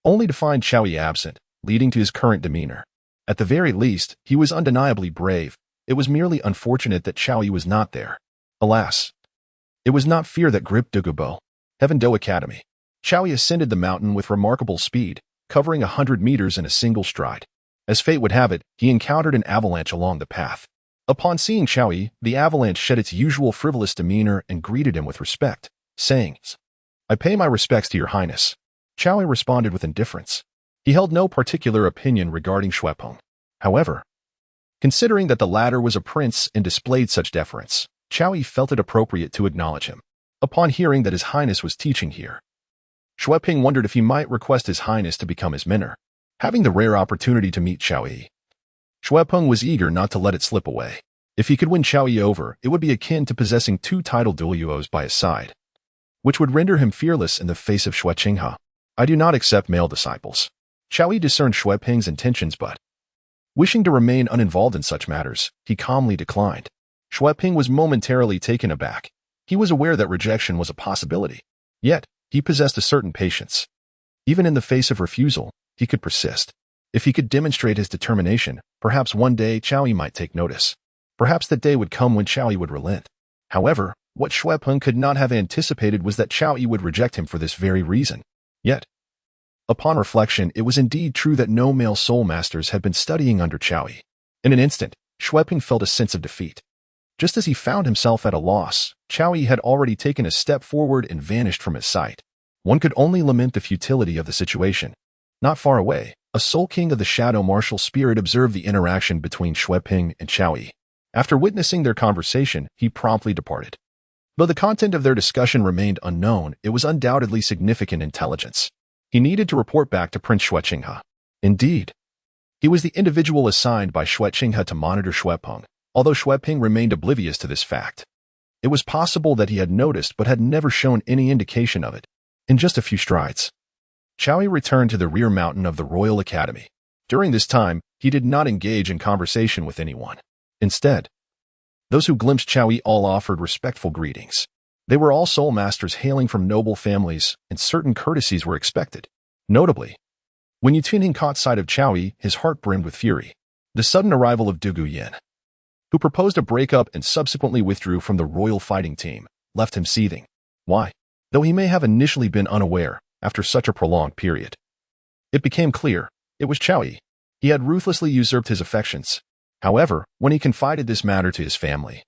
only to find Chowi absent, leading to his current demeanor. At the very least, he was undeniably brave. It was merely unfortunate that Chowi was not there. Alas, it was not fear that gripped Dugu. Heaven Do Academy. Chowi ascended the mountain with remarkable speed, covering 100 meters in a single stride. As fate would have it, he encountered an avalanche along the path. Upon seeing Chowi, the avalanche shed its usual frivolous demeanor and greeted him with respect, saying, "I pay my respects to your highness." Chowi responded with indifference. He held no particular opinion regarding Shuepeng. However, considering that the latter was a prince and displayed such deference, Chowi felt it appropriate to acknowledge him. Upon hearing that his highness was teaching here, Shuepeng wondered if he might request his highness to become his mentor. Having the rare opportunity to meet Chowi, Shuepeng was eager not to let it slip away. If he could win Chowi over, it would be akin to possessing 2 Title Douluos by his side, which would render him fearless in the face of Zhuqing. "I do not accept male disciples." Chowi discerned Shuepeng's intentions but, wishing to remain uninvolved in such matters, he calmly declined. Shuepeng was momentarily taken aback. He was aware that rejection was a possibility. Yet, he possessed a certain patience. Even in the face of refusal, he could persist. If he could demonstrate his determination, perhaps one day Chowi might take notice. Perhaps that day would come when Chowi would relent. However, what Shuepeng could not have anticipated was that Chowi would reject him for this very reason. Yet, upon reflection, it was indeed true that no male soul masters had been studying under Chowi. In an instant, Shuepeng felt a sense of defeat. Just as he found himself at a loss, Chowi had already taken a step forward and vanished from his sight. One could only lament the futility of the situation. Not far away, a Soul King of the Shadow Martial Spirit observed the interaction between Shuepeng and Chowi. After witnessing their conversation, he promptly departed. Though the content of their discussion remained unknown, it was undoubtedly significant intelligence. He needed to report back to Prince Zhuqing. Indeed, he was the individual assigned by Zhuqing to monitor Shuepeng, although Shuepeng remained oblivious to this fact. It was possible that he had noticed but had never shown any indication of it. In just a few strides, Chowi returned to the rear mountain of the Royal Academy. During this time, he did not engage in conversation with anyone. Instead, those who glimpsed Chowi all offered respectful greetings. They were all soul masters hailing from noble families, and certain courtesies were expected. Notably, when Yutinhing caught sight of Chowi, his heart brimmed with fury. The sudden arrival of Dugu Yin, who proposed a breakup and subsequently withdrew from the royal fighting team, left him seething. Why? Though he may have initially been unaware, after such a prolonged period, it became clear it was Chowi. He had ruthlessly usurped his affections. However, when he confided this matter to his family,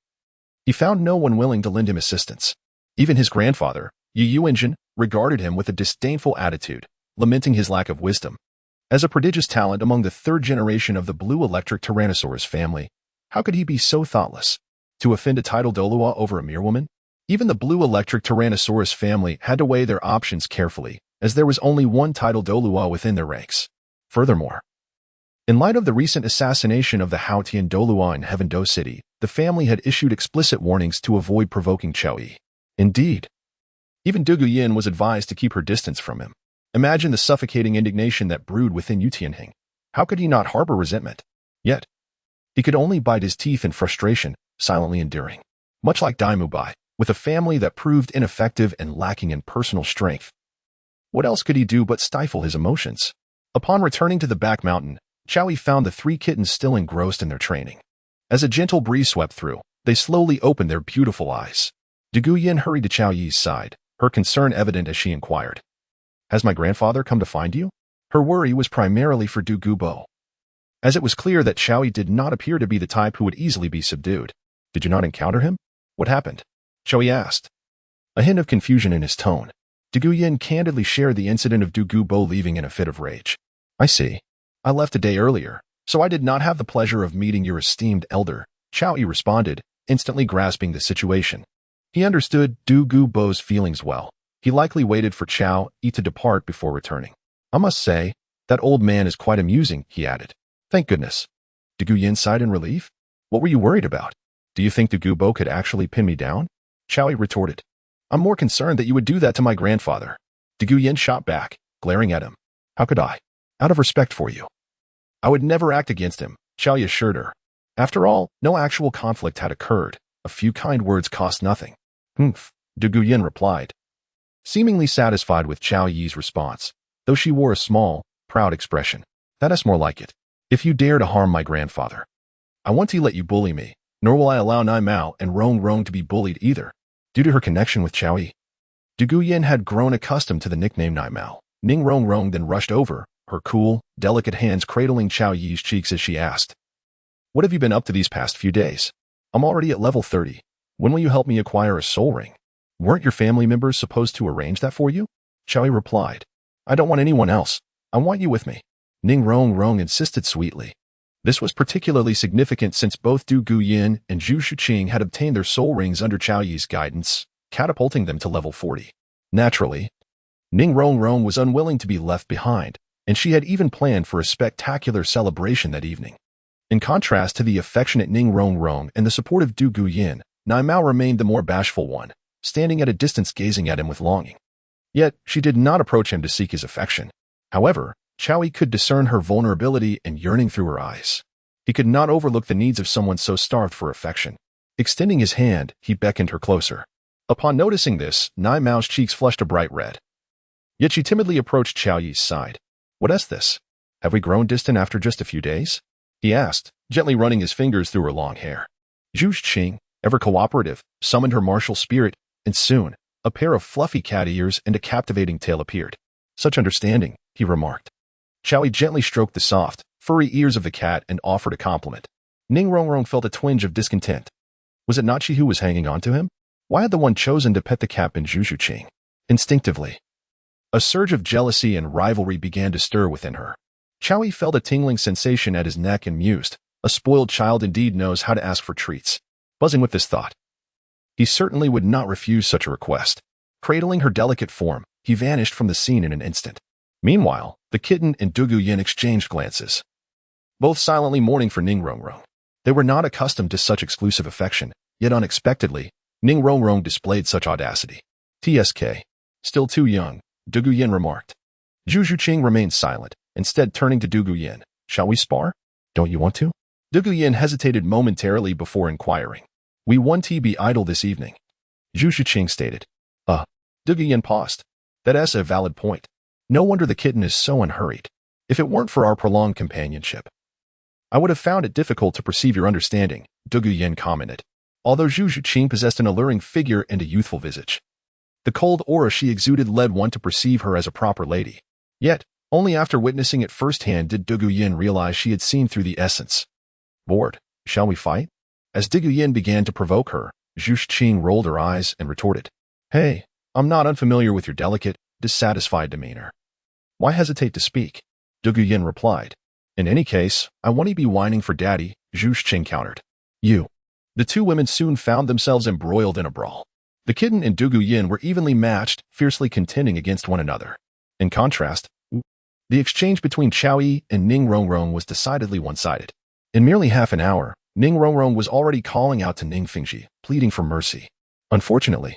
he found no one willing to lend him assistance. Even his grandfather, Yu Yuanjin, regarded him with a disdainful attitude, lamenting his lack of wisdom. As a prodigious talent among the 3rd generation of the Blue Electric Tyrannosaurus family, how could he be so thoughtless? To offend a Title Douluo over a mere woman? Even the Blue Electric Tyrannosaurus family had to weigh their options carefully, as there was only one Title Douluo within their ranks. Furthermore, in light of the recent assassination of the Haotian Douluo in Heaven Do City, the family had issued explicit warnings to avoid provoking Chowi. Indeed, even Dugu Yin was advised to keep her distance from him. Imagine the suffocating indignation that brewed within Yutinhing. How could he not harbor resentment? Yet, he could only bite his teeth in frustration, silently enduring. Much like Daimubai, with a family that proved ineffective and lacking in personal strength, what else could he do but stifle his emotions? Upon returning to the back mountain, Chowie found the three kittens still engrossed in their training. As a gentle breeze swept through, they slowly opened their beautiful eyes. Dugu Yin hurried to Qiao Yi's side, her concern evident as she inquired, "Has my grandfather come to find you?" Her worry was primarily for Dugu Bo, as it was clear that Qiao Yi did not appear to be the type who would easily be subdued. "Did you not encounter him? What happened?" Qiao Yi asked, a hint of confusion in his tone. Dugu Yin candidly shared the incident of Dugu Bo leaving in a fit of rage. "I see. I left a day earlier, so I did not have the pleasure of meeting your esteemed elder," Qiao Yi responded, instantly grasping the situation. He understood Dugu Bo's feelings well. He likely waited for Qiao Yi to depart before returning. "I must say, that old man is quite amusing," he added. "Thank goodness." Dugu Yin sighed in relief. "What were you worried about? Do you think Dugu Bo could actually pin me down?" Qiao Yi retorted. "I'm more concerned that you would do that to my grandfather." Dugu Yin shot back, glaring at him. "How could I? Out of respect for you." "I would never act against him," Qiao Yi assured her. After all, no actual conflict had occurred. A few kind words cost nothing. "Humph," Dugu Yin replied, seemingly satisfied with Qiao Yi's response, though she wore a small, proud expression. "That's more like it. If you dare to harm my grandfather, I won't let you bully me, nor will I allow Nai Mao and Rong Rong to be bullied either." Due to her connection with Qiao Yi, Dugu Yin had grown accustomed to the nickname Nai Mao. Ning Rong Rong then rushed over, her cool, delicate hands cradling Qiao Yi's cheeks as she asked, "What have you been up to these past few days? I'm already at level 30. When will you help me acquire a soul ring? Weren't your family members supposed to arrange that for you?" Qiao Yi replied, "I don't want anyone else. I want you with me." Ning Rong Rong insisted sweetly. This was particularly significant since both Dugu Yin and Zhuqing had obtained their soul rings under Qiao Yi's guidance, catapulting them to level 40. Naturally, Ning Rong Rong was unwilling to be left behind, and she had even planned for a spectacular celebration that evening. In contrast to the affectionate Ning Rong Rong and the supportive Dugu Yin, Nai Mao remained the more bashful one, standing at a distance gazing at him with longing. Yet, she did not approach him to seek his affection. However, Qiao Yi could discern her vulnerability and yearning through her eyes. He could not overlook the needs of someone so starved for affection. Extending his hand, he beckoned her closer. Upon noticing this, Nai Mao's cheeks flushed a bright red. Yet she timidly approached Qiao Yi's side. "What is this? Have we grown distant after just a few days?" he asked, gently running his fingers through her long hair. Zhuqing, ever cooperative, summoned her martial spirit, and soon, a pair of fluffy cat ears and a captivating tail appeared. "Such understanding," he remarked. Qiao Yi gently stroked the soft, furry ears of the cat and offered a compliment. Ning Rong Rong felt a twinge of discontent. Was it not she who was hanging on to him? Why had the one chosen to pet the cat been Zhuqing? Instinctively, a surge of jealousy and rivalry began to stir within her. Qiao Yi felt a tingling sensation at his neck and mused, a spoiled child indeed knows how to ask for treats. Buzzing with this thought, he certainly would not refuse such a request. Cradling her delicate form, he vanished from the scene in an instant. Meanwhile, the kitten and Dugu Yin exchanged glances, both silently mourning for Ning Rong Rong. They were not accustomed to such exclusive affection, yet unexpectedly, Ning Rong Rong displayed such audacity. "TSK. Still too young," Dugu Yin remarked. Zhuqing remained silent, instead turning to Dugu Yin. "Shall we spar? Don't you want to?" Dugu Yin hesitated momentarily before inquiring. "We won't be idle this evening," Zhuqing stated. Dugu Yin paused. "That's a valid point. No wonder the kitten is so unhurried. If it weren't for our prolonged companionship, I would have found it difficult to perceive your understanding," Dugu Yin commented. Although Zhuqing possessed an alluring figure and a youthful visage, the cold aura she exuded led one to perceive her as a proper lady. Yet, only after witnessing it firsthand did Dugu Yin realize she had seen through the essence. "Bored? Shall we fight?" As Dugu Yin began to provoke her, Zhuqing rolled her eyes and retorted, "Hey, I'm not unfamiliar with your delicate, dissatisfied demeanor. Why hesitate to speak?" Dugu Yin replied. "In any case, I want to be whining for daddy," Zhuqing countered. "You." The two women soon found themselves embroiled in a brawl. The kitten and Dugu Yin were evenly matched, fiercely contending against one another. In contrast, the exchange between Qiao Yi and Ning Rong Rong was decidedly one-sided. In merely half an hour, Ning Rong Rong was already calling out to Ning Fingji, pleading for mercy. Unfortunately,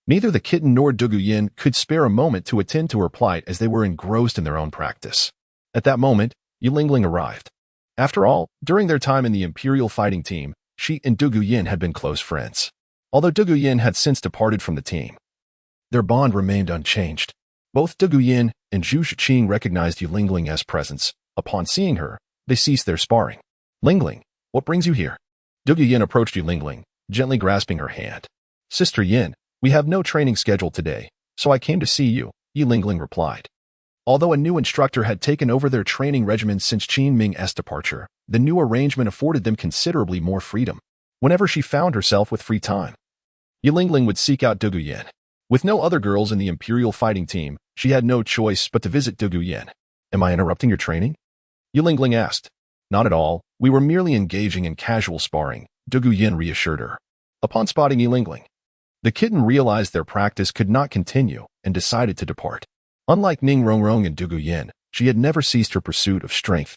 neither the kitten nor Dugu Yin could spare a moment to attend to her plight as they were engrossed in their own practice. At that moment, Yilingling arrived. After all, during their time in the Imperial fighting team, she and Dugu Yin had been close friends. Although Dugu Yin had since departed from the team, their bond remained unchanged. Both Dugu Yin and Zhuqing recognized Yilingling as presence. Upon seeing her, they ceased their sparring. Lingling, what brings you here? Dugu Yin approached Yu Lingling, gently grasping her hand. Sister Yin, we have no training scheduled today, so I came to see you, Yu Lingling replied. Although a new instructor had taken over their training regimen since Qin Ming's departure, the new arrangement afforded them considerably more freedom. Whenever she found herself with free time, Yu Lingling would seek out Dugu Yin. With no other girls in the Imperial fighting team, she had no choice but to visit Dugu Yin. Am I interrupting your training? Yu Lingling asked. Not at all, we were merely engaging in casual sparring, Dugu Yin reassured her. Upon spotting Yu Lingling, the kitten realized their practice could not continue and decided to depart. Unlike Ning Rongrong and Dugu Yin, she had never ceased her pursuit of strength.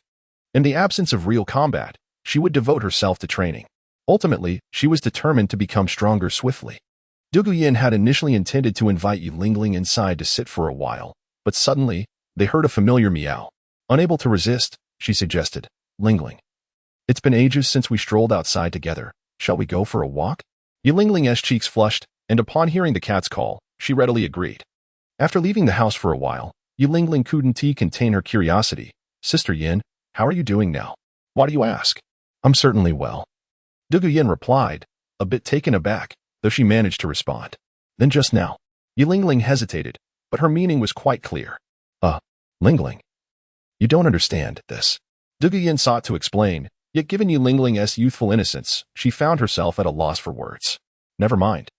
In the absence of real combat, she would devote herself to training. Ultimately, she was determined to become stronger swiftly. Dugu Yin had initially intended to invite Yu Lingling inside to sit for a while, but suddenly, they heard a familiar meow. Unable to resist, she suggested, Lingling. It's been ages since we strolled outside together. Shall we go for a walk? Yu Lingling's cheeks flushed, and upon hearing the cat's call, she readily agreed. After leaving the house for a while, Yu Lingling couldn't contain her curiosity. Sister Yin, how are you doing now? Why do you ask? I'm certainly well. Dugu Yin replied, a bit taken aback, though she managed to respond. Then just now, Yu Lingling hesitated, but her meaning was quite clear. Lingling. You don't understand this. Dugu Yin sought to explain, yet given Yu Lingling's youthful innocence, she found herself at a loss for words. Never mind.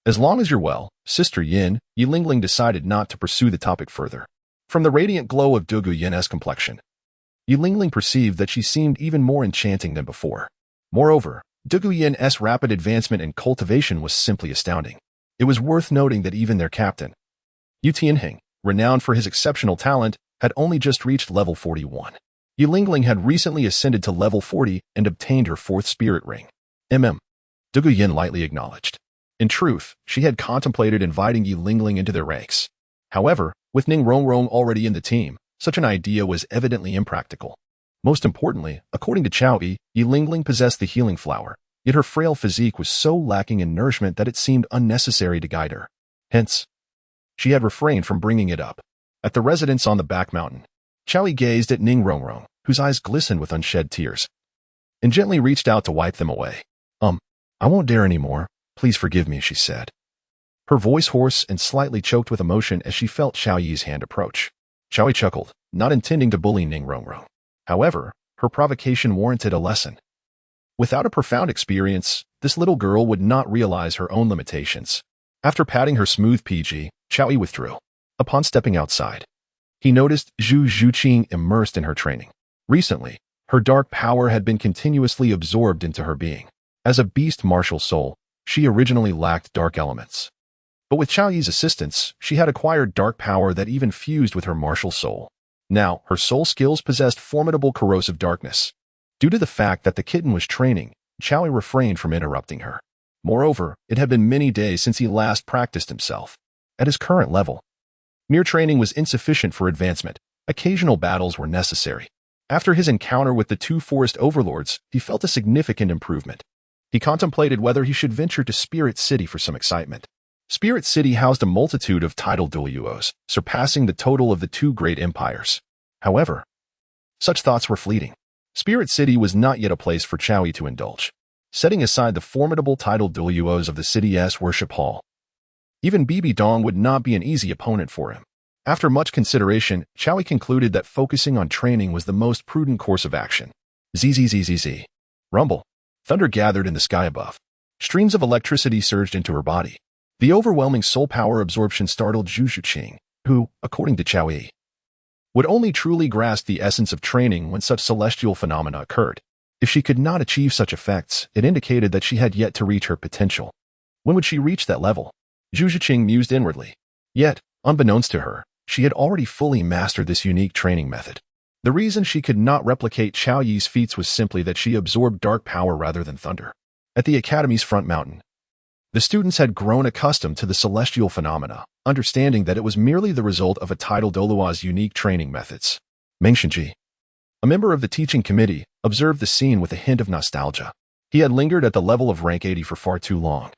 As long as you're well, Sister Yin, Yu Lingling decided not to pursue the topic further. From the radiant glow of Dugu Yin's complexion, Yu Lingling perceived that she seemed even more enchanting than before. Moreover, Dugu Yin's rapid advancement in cultivation was simply astounding. It was worth noting that even their captain, Yu Tianheng, renowned for his exceptional talent, had only just reached level 41. Yu Lingling had recently ascended to level 40 and obtained her 4th spirit ring. Dugu Yin lightly acknowledged. In truth, she had contemplated inviting Yu Lingling into their ranks. However, with Ning Rongrong already in the team, such an idea was evidently impractical. Most importantly, according to Chao Yi, Yu Lingling possessed the healing flower, yet her frail physique was so lacking in nourishment that it seemed unnecessary to guide her. Hence, she had refrained from bringing it up. At the residence on the back mountain, Chao Yi gazed at Ning Rongrong, whose eyes glistened with unshed tears, and gently reached out to wipe them away. I won't dare any more. Please forgive me, she said. Her voice hoarse and slightly choked with emotion as she felt Chao Yi's hand approach. Chao Yi chuckled, not intending to bully Ning Rongrong. However, her provocation warranted a lesson. Without a profound experience, this little girl would not realize her own limitations. After patting her smooth PG, Chao Yi withdrew. Upon stepping outside, he noticed Zhuqing immersed in her training. Recently, her dark power had been continuously absorbed into her being. As a beast martial soul, she originally lacked dark elements. But with Chao Yi's assistance, she had acquired dark power that even fused with her martial soul. Now, her soul skills possessed formidable corrosive darkness. Due to the fact that the kitten was training, Chao Yi refrained from interrupting her. Moreover, it had been many days since he last practiced himself. At his current level, mere training was insufficient for advancement. Occasional battles were necessary. After his encounter with the 2 Forest Overlords, he felt a significant improvement. He contemplated whether he should venture to Spirit City for some excitement. Spirit City housed a multitude of Title Douluos, surpassing the total of the 2 great empires. However, such thoughts were fleeting. Spirit City was not yet a place for Chao Yi to indulge. Setting aside the formidable Title Douluos of the city's worship hall, even Bibi Dong would not be an easy opponent for him. After much consideration, Chao Yi concluded that focusing on training was the most prudent course of action. Zzzzz. Rumble. Thunder gathered in the sky above. Streams of electricity surged into her body. The overwhelming soul power absorption startled Zhuqing, who, according to Chao Yi, would only truly grasp the essence of training when such celestial phenomena occurred. If she could not achieve such effects, it indicated that she had yet to reach her potential. When would she reach that level? Zhuqing mused inwardly. Yet, unbeknownst to her, she had already fully mastered this unique training method. The reason she could not replicate Chao Yi's feats was simply that she absorbed dark power rather than thunder. At the academy's front mountain, the students had grown accustomed to the celestial phenomena, understanding that it was merely the result of a Title Douluo's unique training methods. Meng Shenji, a member of the teaching committee, observed the scene with a hint of nostalgia. He had lingered at the level of rank 80 for far too long,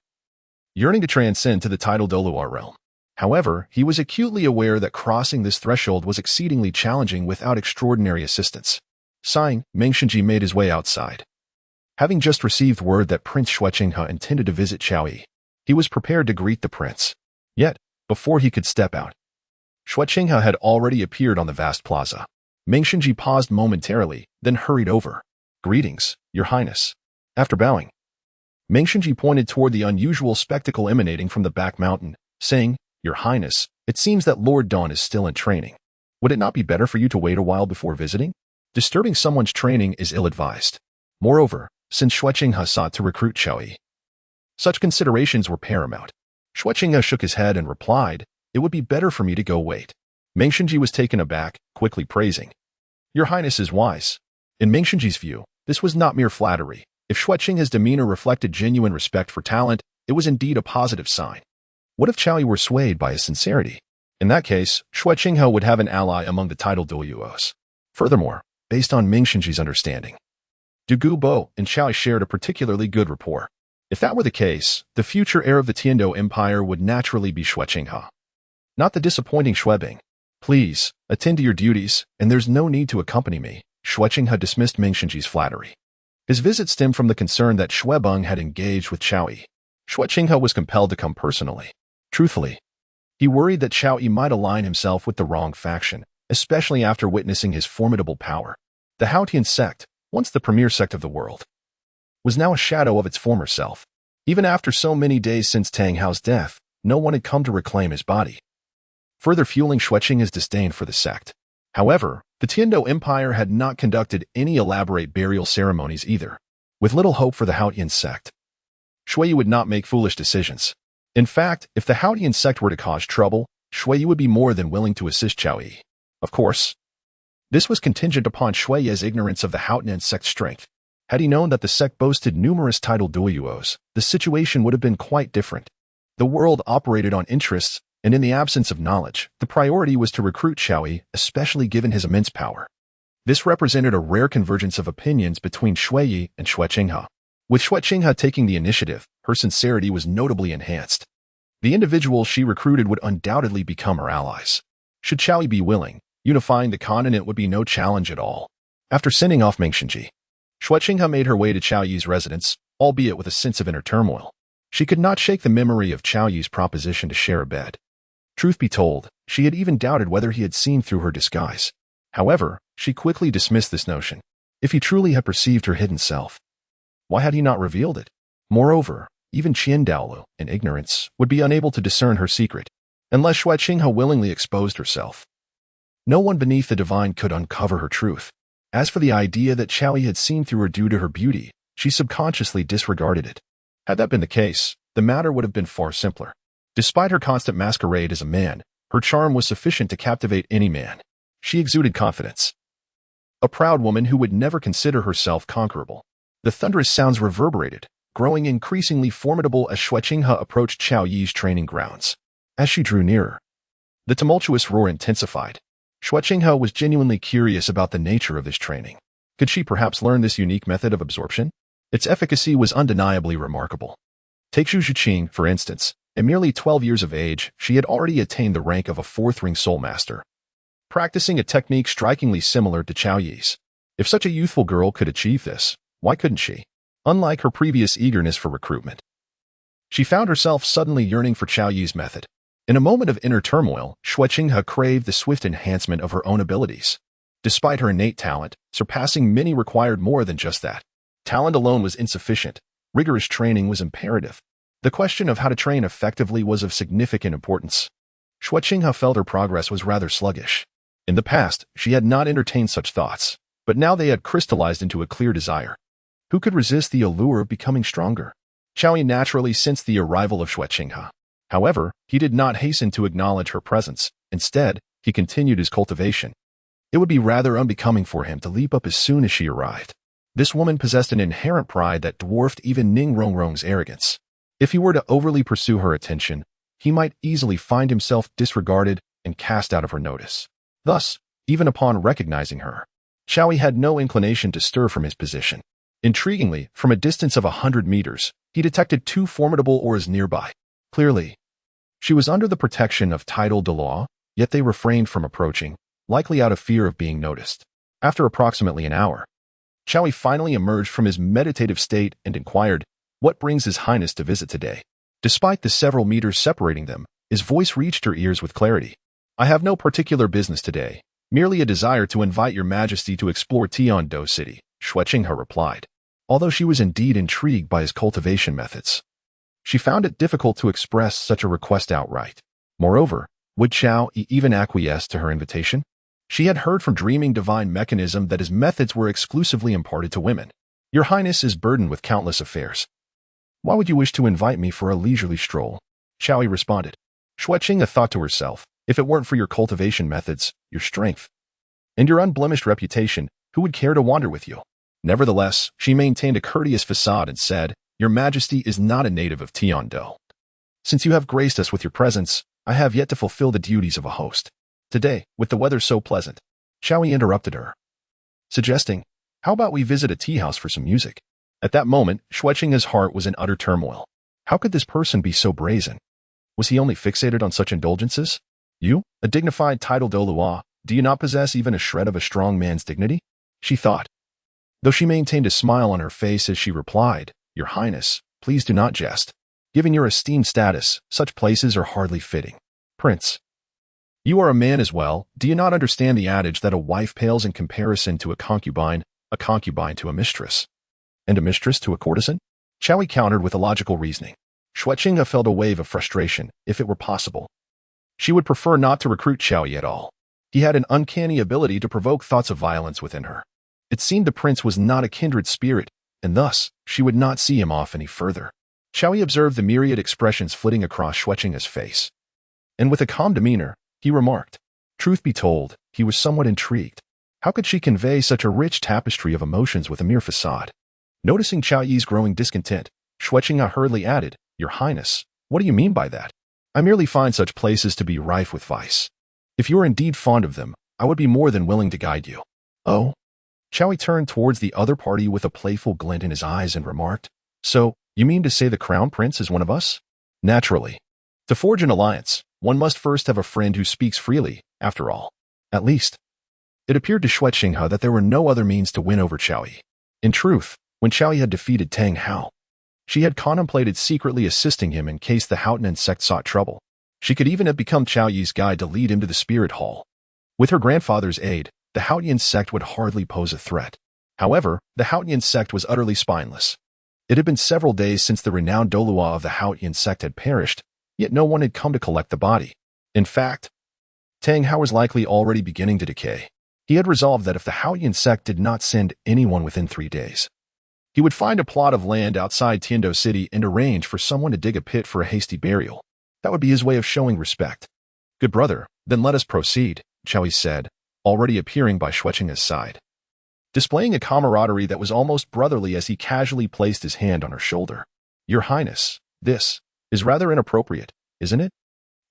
yearning to transcend to the Title Douluo realm. However, he was acutely aware that crossing this threshold was exceedingly challenging without extraordinary assistance. Sighing, Meng Shenji made his way outside. Having just received word that Prince Zhuqing intended to visit Chaoyi, he was prepared to greet the prince. Yet, before he could step out, Zhuqing had already appeared on the vast plaza. Meng Shenji paused momentarily, then hurried over. "Greetings, Your Highness." After bowing, Meng Shenji pointed toward the unusual spectacle emanating from the back mountain, saying, "Your Highness, it seems that Lord Dawn is still in training. Would it not be better for you to wait a while before visiting? Disturbing someone's training is ill-advised. Moreover, since Zhuqing sought to recruit Chaoyi, such considerations were paramount." Zhuqing shook his head and replied, "It would be better for me to go wait." Meng Shenji was taken aback, quickly praising, "Your Highness is wise." In Meng Shenji's view, this was not mere flattery. If Zhuqing's demeanor reflected genuine respect for talent, it was indeed a positive sign. What if Chaoyi were swayed by his sincerity? In that case, Zhuqing would have an ally among the Title Douluos. Furthermore, based on Meng Shenji's understanding, Dugu and Chaoyi shared a particularly good rapport. If that were the case, the future heir of the Tiando Empire would naturally be Zhuqing, not the disappointing Xuebing. "Please, attend to your duties, and there's no need to accompany me." Zhuqing dismissed Meng Shenji's flattery. His visit stemmed from the concern that Xuebing had engaged with Chaoyi. Zhuqing was compelled to come personally. Truthfully, he worried that Chaoyi might align himself with the wrong faction, especially after witnessing his formidable power. The Haotian sect, once the premier sect of the world, was now a shadow of its former self. Even after so many days since Tang Hao's death, no one had come to reclaim his body, further fueling Zhuqing's disdain for the sect. However, the Tiando Empire had not conducted any elaborate burial ceremonies either. With little hope for the Haotian sect, Shui would not make foolish decisions. In fact, if the Haotian sect were to cause trouble, Shui would be more than willing to assist Chaoyi. Of course, this was contingent upon Shui's ignorance of the Haotian sect's strength. Had he known that the sect boasted numerous Title Douluos, the situation would have been quite different. The world operated on interests, and in the absence of knowledge, the priority was to recruit Chaoyi, especially given his immense power. This represented a rare convergence of opinions between Shui and Zhuqing. With Zhuqing taking the initiative, her sincerity was notably enhanced. The individuals she recruited would undoubtedly become her allies. Should Chaoyi be willing, unifying the continent would be no challenge at all. After sending off Meng Shenji, Zhuqing made her way to Chaoyi's residence, albeit with a sense of inner turmoil. She could not shake the memory of Chaoyi's proposition to share a bed. Truth be told, she had even doubted whether he had seen through her disguise. However, she quickly dismissed this notion. If he truly had perceived her hidden self, why had he not revealed it? Moreover, even Douluo, in ignorance, would be unable to discern her secret, unless Zhuqing willingly exposed herself. No one beneath the divine could uncover her truth. As for the idea that Chaoyi had seen through her due to her beauty, she subconsciously disregarded it. Had that been the case, the matter would have been far simpler. Despite her constant masquerade as a man, her charm was sufficient to captivate any man. She exuded confidence. A proud woman who would never consider herself conquerable. The thunderous sounds reverberated, growing increasingly formidable as Zhuqing approached Chaoyi's training grounds. As she drew nearer, the tumultuous roar intensified. Zhuqing was genuinely curious about the nature of this training. Could she perhaps learn this unique method of absorption? Its efficacy was undeniably remarkable. Take Zhuqing, for instance. At merely 12 years of age, she had already attained the rank of a fourth-ring soul master, practicing a technique strikingly similar to Chaoyi's. If such a youthful girl could achieve this, why couldn't she? Unlike her previous eagerness for recruitment, she found herself suddenly yearning for Chaoyi's method. In a moment of inner turmoil, Zhuqing craved the swift enhancement of her own abilities. Despite her innate talent, surpassing many required more than just that. Talent alone was insufficient. Rigorous training was imperative. The question of how to train effectively was of significant importance. Zhuqing felt her progress was rather sluggish. In the past, she had not entertained such thoughts, but now they had crystallized into a clear desire. Who could resist the allure of becoming stronger? Chaoyi naturally sensed the arrival of Zhuqing. However, he did not hasten to acknowledge her presence. Instead, he continued his cultivation. It would be rather unbecoming for him to leap up as soon as she arrived. This woman possessed an inherent pride that dwarfed even Ning Rongrong's arrogance. If he were to overly pursue her attention, he might easily find himself disregarded and cast out of her notice. Thus, even upon recognizing her, Chaoyi had no inclination to stir from his position. Intriguingly, from a distance of 100 meters, he detected two formidable auras nearby. Clearly, she was under the protection of Title Douluo, yet they refrained from approaching, likely out of fear of being noticed. After approximately an hour, Chowie finally emerged from his meditative state and inquired, "What brings His Highness to visit today?" Despite the several meters separating them, his voice reached her ears with clarity. "I have no particular business today, merely a desire to invite your majesty to explore Tiando City," Zhuqing replied. Although she was indeed intrigued by his cultivation methods, she found it difficult to express such a request outright. Moreover, would Chow even acquiesce to her invitation? She had heard from Dreaming Divine Mechanism that his methods were exclusively imparted to women. "Your Highness is burdened with countless affairs. Why would you wish to invite me for a leisurely stroll?" Chowie responded. Zhuqing thought to herself, if it weren't for your cultivation methods, your strength, and your unblemished reputation, who would care to wander with you? Nevertheless, she maintained a courteous facade and said, "Your Majesty is not a native of Tiando. Since you have graced us with your presence, I have yet to fulfill the duties of a host. Today, with the weather so pleasant," Chowie interrupted her, suggesting, "How about we visit a tea house for some music?" At that moment, Zhuqing's heart was in utter turmoil. How could this person be so brazen? Was he only fixated on such indulgences? "You, a dignified Title Douluo, do you not possess even a shred of a strong man's dignity?" she thought, though she maintained a smile on her face as she replied, "Your Highness, please do not jest. Given your esteemed status, such places are hardly fitting. Prince, you are a man as well. Do you not understand the adage that a wife pales in comparison to a concubine to a mistress, and a mistress to a courtesan?" Chowie countered with illogical reasoning. Zhuqing felt a wave of frustration. If it were possible, she would prefer not to recruit Chowie at all. He had an uncanny ability to provoke thoughts of violence within her. It seemed the prince was not a kindred spirit, and thus, she would not see him off any further. Chowie observed the myriad expressions flitting across Zhuqing's face, and with a calm demeanor, he remarked, "Truth be told, he was somewhat intrigued. How could she convey such a rich tapestry of emotions with a mere facade?" Noticing Chowyi's growing discontent, Zhuqing hurriedly added, "Your Highness, what do you mean by that? I merely find such places to be rife with vice. If you are indeed fond of them, I would be more than willing to guide you." "Oh?" Chowie turned towards the other party with a playful glint in his eyes and remarked, "So, you mean to say the Crown Prince is one of us?" "Naturally. To forge an alliance, one must first have a friend who speaks freely, after all. At least." It appeared to Zhuqing that there were no other means to win over Chowie. In truth, when Chowie had defeated Tang Hao, she had contemplated secretly assisting him in case the Haotian sect sought trouble. She could even have become Chowyi's guide to lead him to the Spirit Hall. With her grandfather's aid, the Haotian sect would hardly pose a threat. However, the Haotian sect was utterly spineless. It had been several days since the renowned Douluo of the Haotian sect had perished, yet no one had come to collect the body. In fact, Tang Hao was likely already beginning to decay. He had resolved that if the Haotian sect did not send anyone within 3 days, he would find a plot of land outside Tiando City and arrange for someone to dig a pit for a hasty burial. That would be his way of showing respect. "Good brother, then let us proceed," Chowie said, already appearing by Zhuqing's side, displaying a camaraderie that was almost brotherly as he casually placed his hand on her shoulder. "Your Highness, this is rather inappropriate, isn't it?"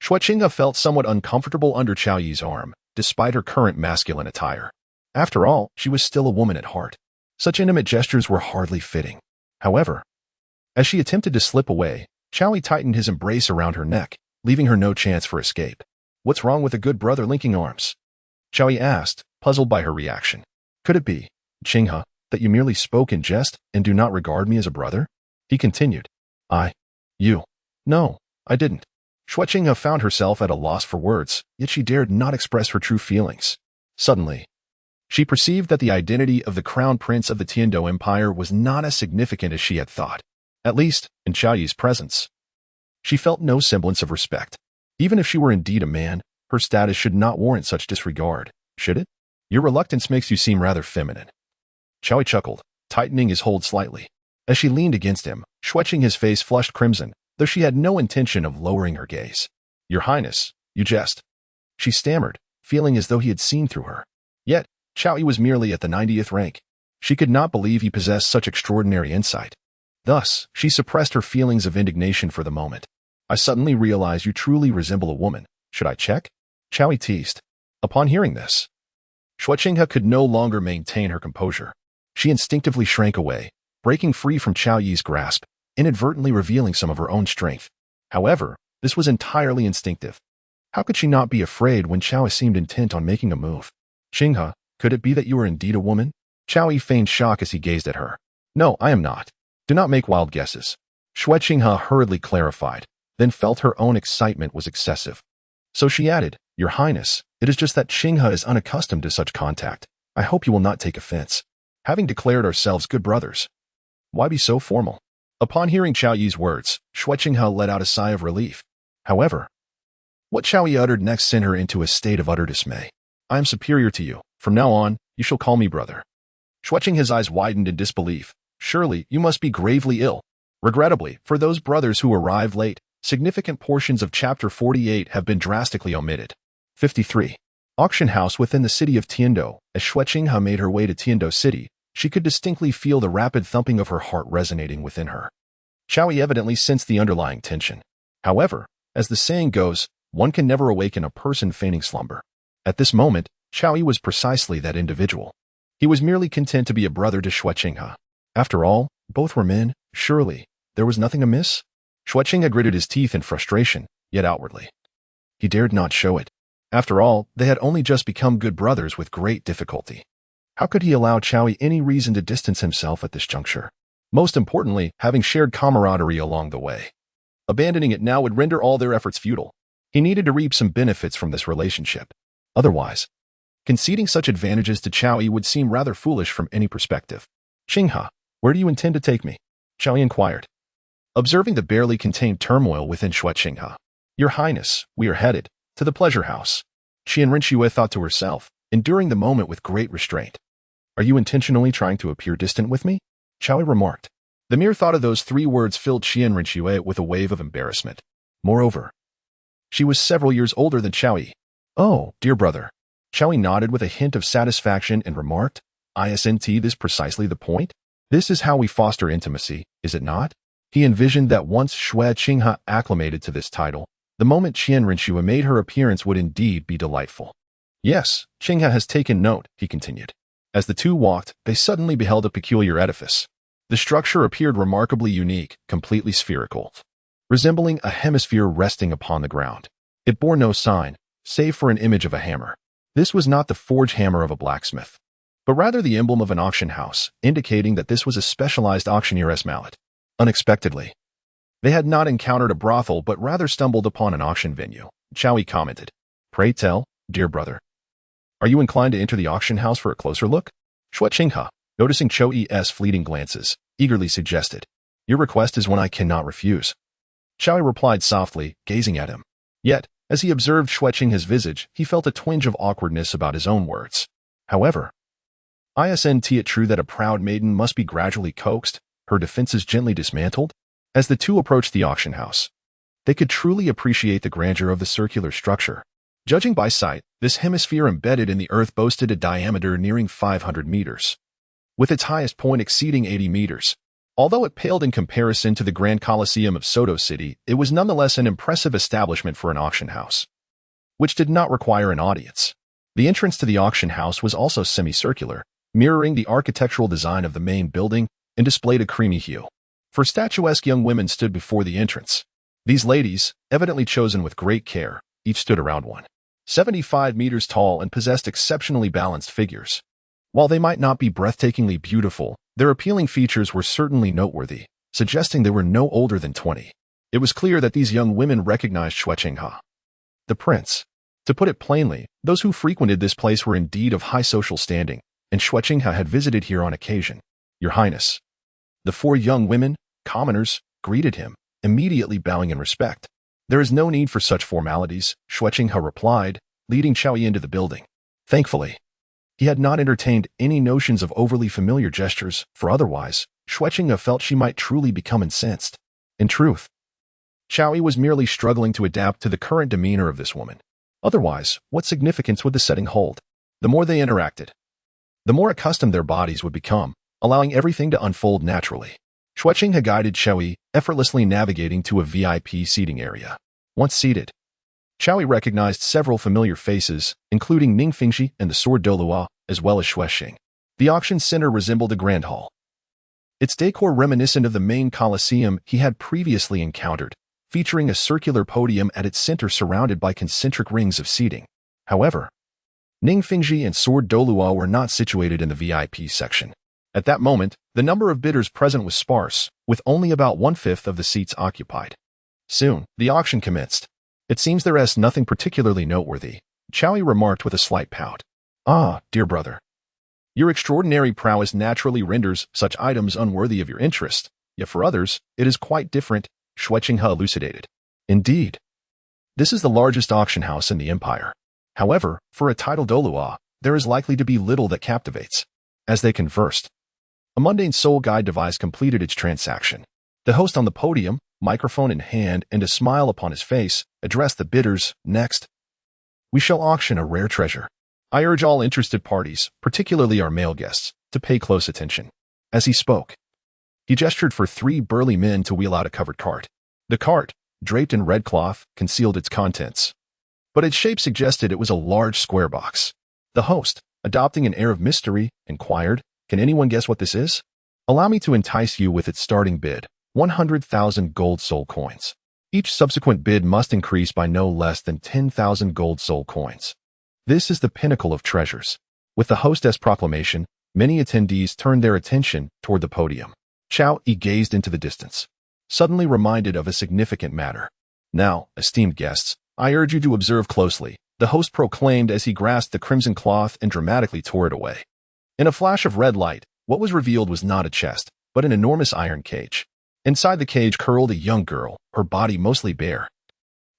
Zhuqing felt somewhat uncomfortable under Chowyi's arm, despite her current masculine attire. After all, she was still a woman at heart. Such intimate gestures were hardly fitting. However, as she attempted to slip away, Chowie tightened his embrace around her neck, leaving her no chance for escape. "What's wrong with a good brother linking arms?" Chowie asked, puzzled by her reaction. "Could it be, Qinghe, that you merely spoke in jest and do not regard me as a brother?" He continued. You. No, I didn't." Zhuqing found herself at a loss for words, yet she dared not express her true feelings. Suddenly, she perceived that the identity of the crown prince of the Tiando Empire was not as significant as she had thought. At least, in Chowyi's presence, she felt no semblance of respect. Even if she were indeed a man, her status should not warrant such disregard, should it? "Your reluctance makes you seem rather feminine." Chowie chuckled, tightening his hold slightly. As she leaned against him, Zhuqing's face flushed crimson, though she had no intention of lowering her gaze. "Your Highness, you jest," she stammered, feeling as though he had seen through her. Yet, Chowyi was merely at the 90th rank. She could not believe he possessed such extraordinary insight. Thus, she suppressed her feelings of indignation for the moment. "I suddenly realize you truly resemble a woman. Should I check?" Chowie teased. Upon hearing this, Zhuqing could no longer maintain her composure. She instinctively shrank away, breaking free from Chowyi's grasp, inadvertently revealing some of her own strength. However, this was entirely instinctive. How could she not be afraid when Chowie seemed intent on making a move? "Qinghe, Could it be that you are indeed a woman? Chao Yi feigned shock as he gazed at her. No, I am not. Do not make wild guesses. Zhuqing hurriedly clarified, then felt her own excitement was excessive. So she added, Your Highness, it is just that Qinghe is unaccustomed to such contact. I hope you will not take offense. Having declared ourselves good brothers, why be so formal? Upon hearing Chao Yi's words, Zhuqing let out a sigh of relief. However, what Chao Yi uttered next sent her into a state of utter dismay. I am superior to you. From now on, you shall call me brother. Zhuqing's eyes widened in disbelief. Surely, you must be gravely ill. Regrettably, for those brothers who arrived late, significant portions of Chapter 48 have been drastically omitted. 53. Auction house within the city of Tiando. As Zhuqing made her way to Tiando City, she could distinctly feel the rapid thumping of her heart resonating within her. Chao Yi evidently sensed the underlying tension. However, as the saying goes, one can never awaken a person feigning slumber. At this moment, Chao Yi was precisely that individual. He was merely content to be a brother to Zhuqing. After all, both were men. Surely, there was nothing amiss? Zhuqing gritted his teeth in frustration, yet outwardly he dared not show it. After all, they had only just become good brothers with great difficulty. How could he allow Chao Yi any reason to distance himself at this juncture? Most importantly, having shared camaraderie along the way. Abandoning it now would render all their efforts futile. He needed to reap some benefits from this relationship. Otherwise, conceding such advantages to Chao Yi would seem rather foolish from any perspective. Qinghe, where do you intend to take me? Chao Yi inquired, observing the barely contained turmoil within Zhuqing. Your Highness, we are headed to the pleasure house. Qianrenxue thought to herself, enduring the moment with great restraint. Are you intentionally trying to appear distant with me? Chao Yi remarked. The mere thought of those 3 words filled Qianrenxue with a wave of embarrassment. Moreover, she was several years older than Chao Yi. Oh, dear brother. Chao Yi nodded with a hint of satisfaction and remarked, Isn't this precisely the point? This is how we foster intimacy, is it not? He envisioned that once Zhuqing acclimated to this title, the moment Qianrenxue made her appearance would indeed be delightful. Yes, Qinghe has taken note, he continued. As the two walked, they suddenly beheld a peculiar edifice. The structure appeared remarkably unique, completely spherical, resembling a hemisphere resting upon the ground. It bore no sign, save for an image of a hammer. This was not the forge hammer of a blacksmith, but rather the emblem of an auction house, indicating that this was a specialized auctioneer's mallet. Unexpectedly, they had not encountered a brothel but rather stumbled upon an auction venue. Chao Yi commented, Pray tell, dear brother, are you inclined to enter the auction house for a closer look? Zhuqing, noticing Chao Yi's fleeting glances, eagerly suggested, Your request is one I cannot refuse. Chao Yi replied softly, gazing at him. Yet, as he observed Zhuqing's visage, he felt a twinge of awkwardness about his own words. However, isn't it true that a proud maiden must be gradually coaxed, her defenses gently dismantled? As the two approached the auction house, they could truly appreciate the grandeur of the circular structure. Judging by sight, this hemisphere embedded in the earth boasted a diameter nearing 500 meters, with its highest point exceeding 80 meters. Although it paled in comparison to the Grand Coliseum of Soto City, it was nonetheless an impressive establishment for an auction house, which did not require an audience. The entrance to the auction house was also semicircular, mirroring the architectural design of the main building, and displayed a creamy hue. 4 statuesque young women stood before the entrance. These ladies, evidently chosen with great care, each stood around 175 meters tall and possessed exceptionally balanced figures. While they might not be breathtakingly beautiful, their appealing features were certainly noteworthy, suggesting they were no older than 20. It was clear that these young women recognized Zhuqing, the prince. To put it plainly, those who frequented this place were indeed of high social standing, and Zhuqing had visited here on occasion. Your Highness. The 4 young women, commoners, greeted him, immediately bowing in respect. There is no need for such formalities, Zhuqing replied, leading Chao Yi into the building. Thankfully, he had not entertained any notions of overly familiar gestures, for otherwise, Zhuqing felt she might truly become incensed. In truth, Chao Yi was merely struggling to adapt to the current demeanor of this woman. Otherwise, what significance would the setting hold? The more they interacted, the more accustomed their bodies would become, allowing everything to unfold naturally. Zhuqing had guided Chao Yi, effortlessly navigating to a VIP seating area. Once seated, Chao Yi recognized several familiar faces, including Ning Fingxi and the sword Douluo, as well as Zhuqing. The auction center resembled a grand hall, its decor reminiscent of the main coliseum he had previously encountered, featuring a circular podium at its center surrounded by concentric rings of seating. However, Ning Fingji and Sword Douluo were not situated in the VIP section. At that moment, the number of bidders present was sparse, with only about 1/5 of the seats occupied. Soon, the auction commenced. It seems there is nothing particularly noteworthy, Chowie remarked with a slight pout. Ah, dear brother. Your extraordinary prowess naturally renders such items unworthy of your interest, yet for others, it is quite different, Zhuqing elucidated. Indeed. This is the largest auction house in the empire. However, for a Title Douluo, there is likely to be little that captivates. As they conversed, a mundane soul guide device completed its transaction. The host on the podium, microphone in hand and a smile upon his face, addressed the bidders. Next, we shall auction a rare treasure. I urge all interested parties, particularly our male guests, to pay close attention. As he spoke, he gestured for 3 burly men to wheel out a covered cart. The cart, draped in red cloth, concealed its contents, but its shape suggested it was a large square box. The host, adopting an air of mystery, inquired, "Can anyone guess what this is?" "Allow me to entice you with its starting bid, 100,000 gold soul coins. Each subsequent bid must increase by no less than 10,000 gold soul coins. This is the pinnacle of treasures." With the hostess' proclamation, many attendees turned their attention toward the podium. Chowie gazed into the distance, suddenly reminded of a significant matter. "Now, esteemed guests, I urge you to observe closely," the host proclaimed as he grasped the crimson cloth and dramatically tore it away. In a flash of red light, what was revealed was not a chest, but an enormous iron cage. Inside the cage curled a young girl, her body mostly bare,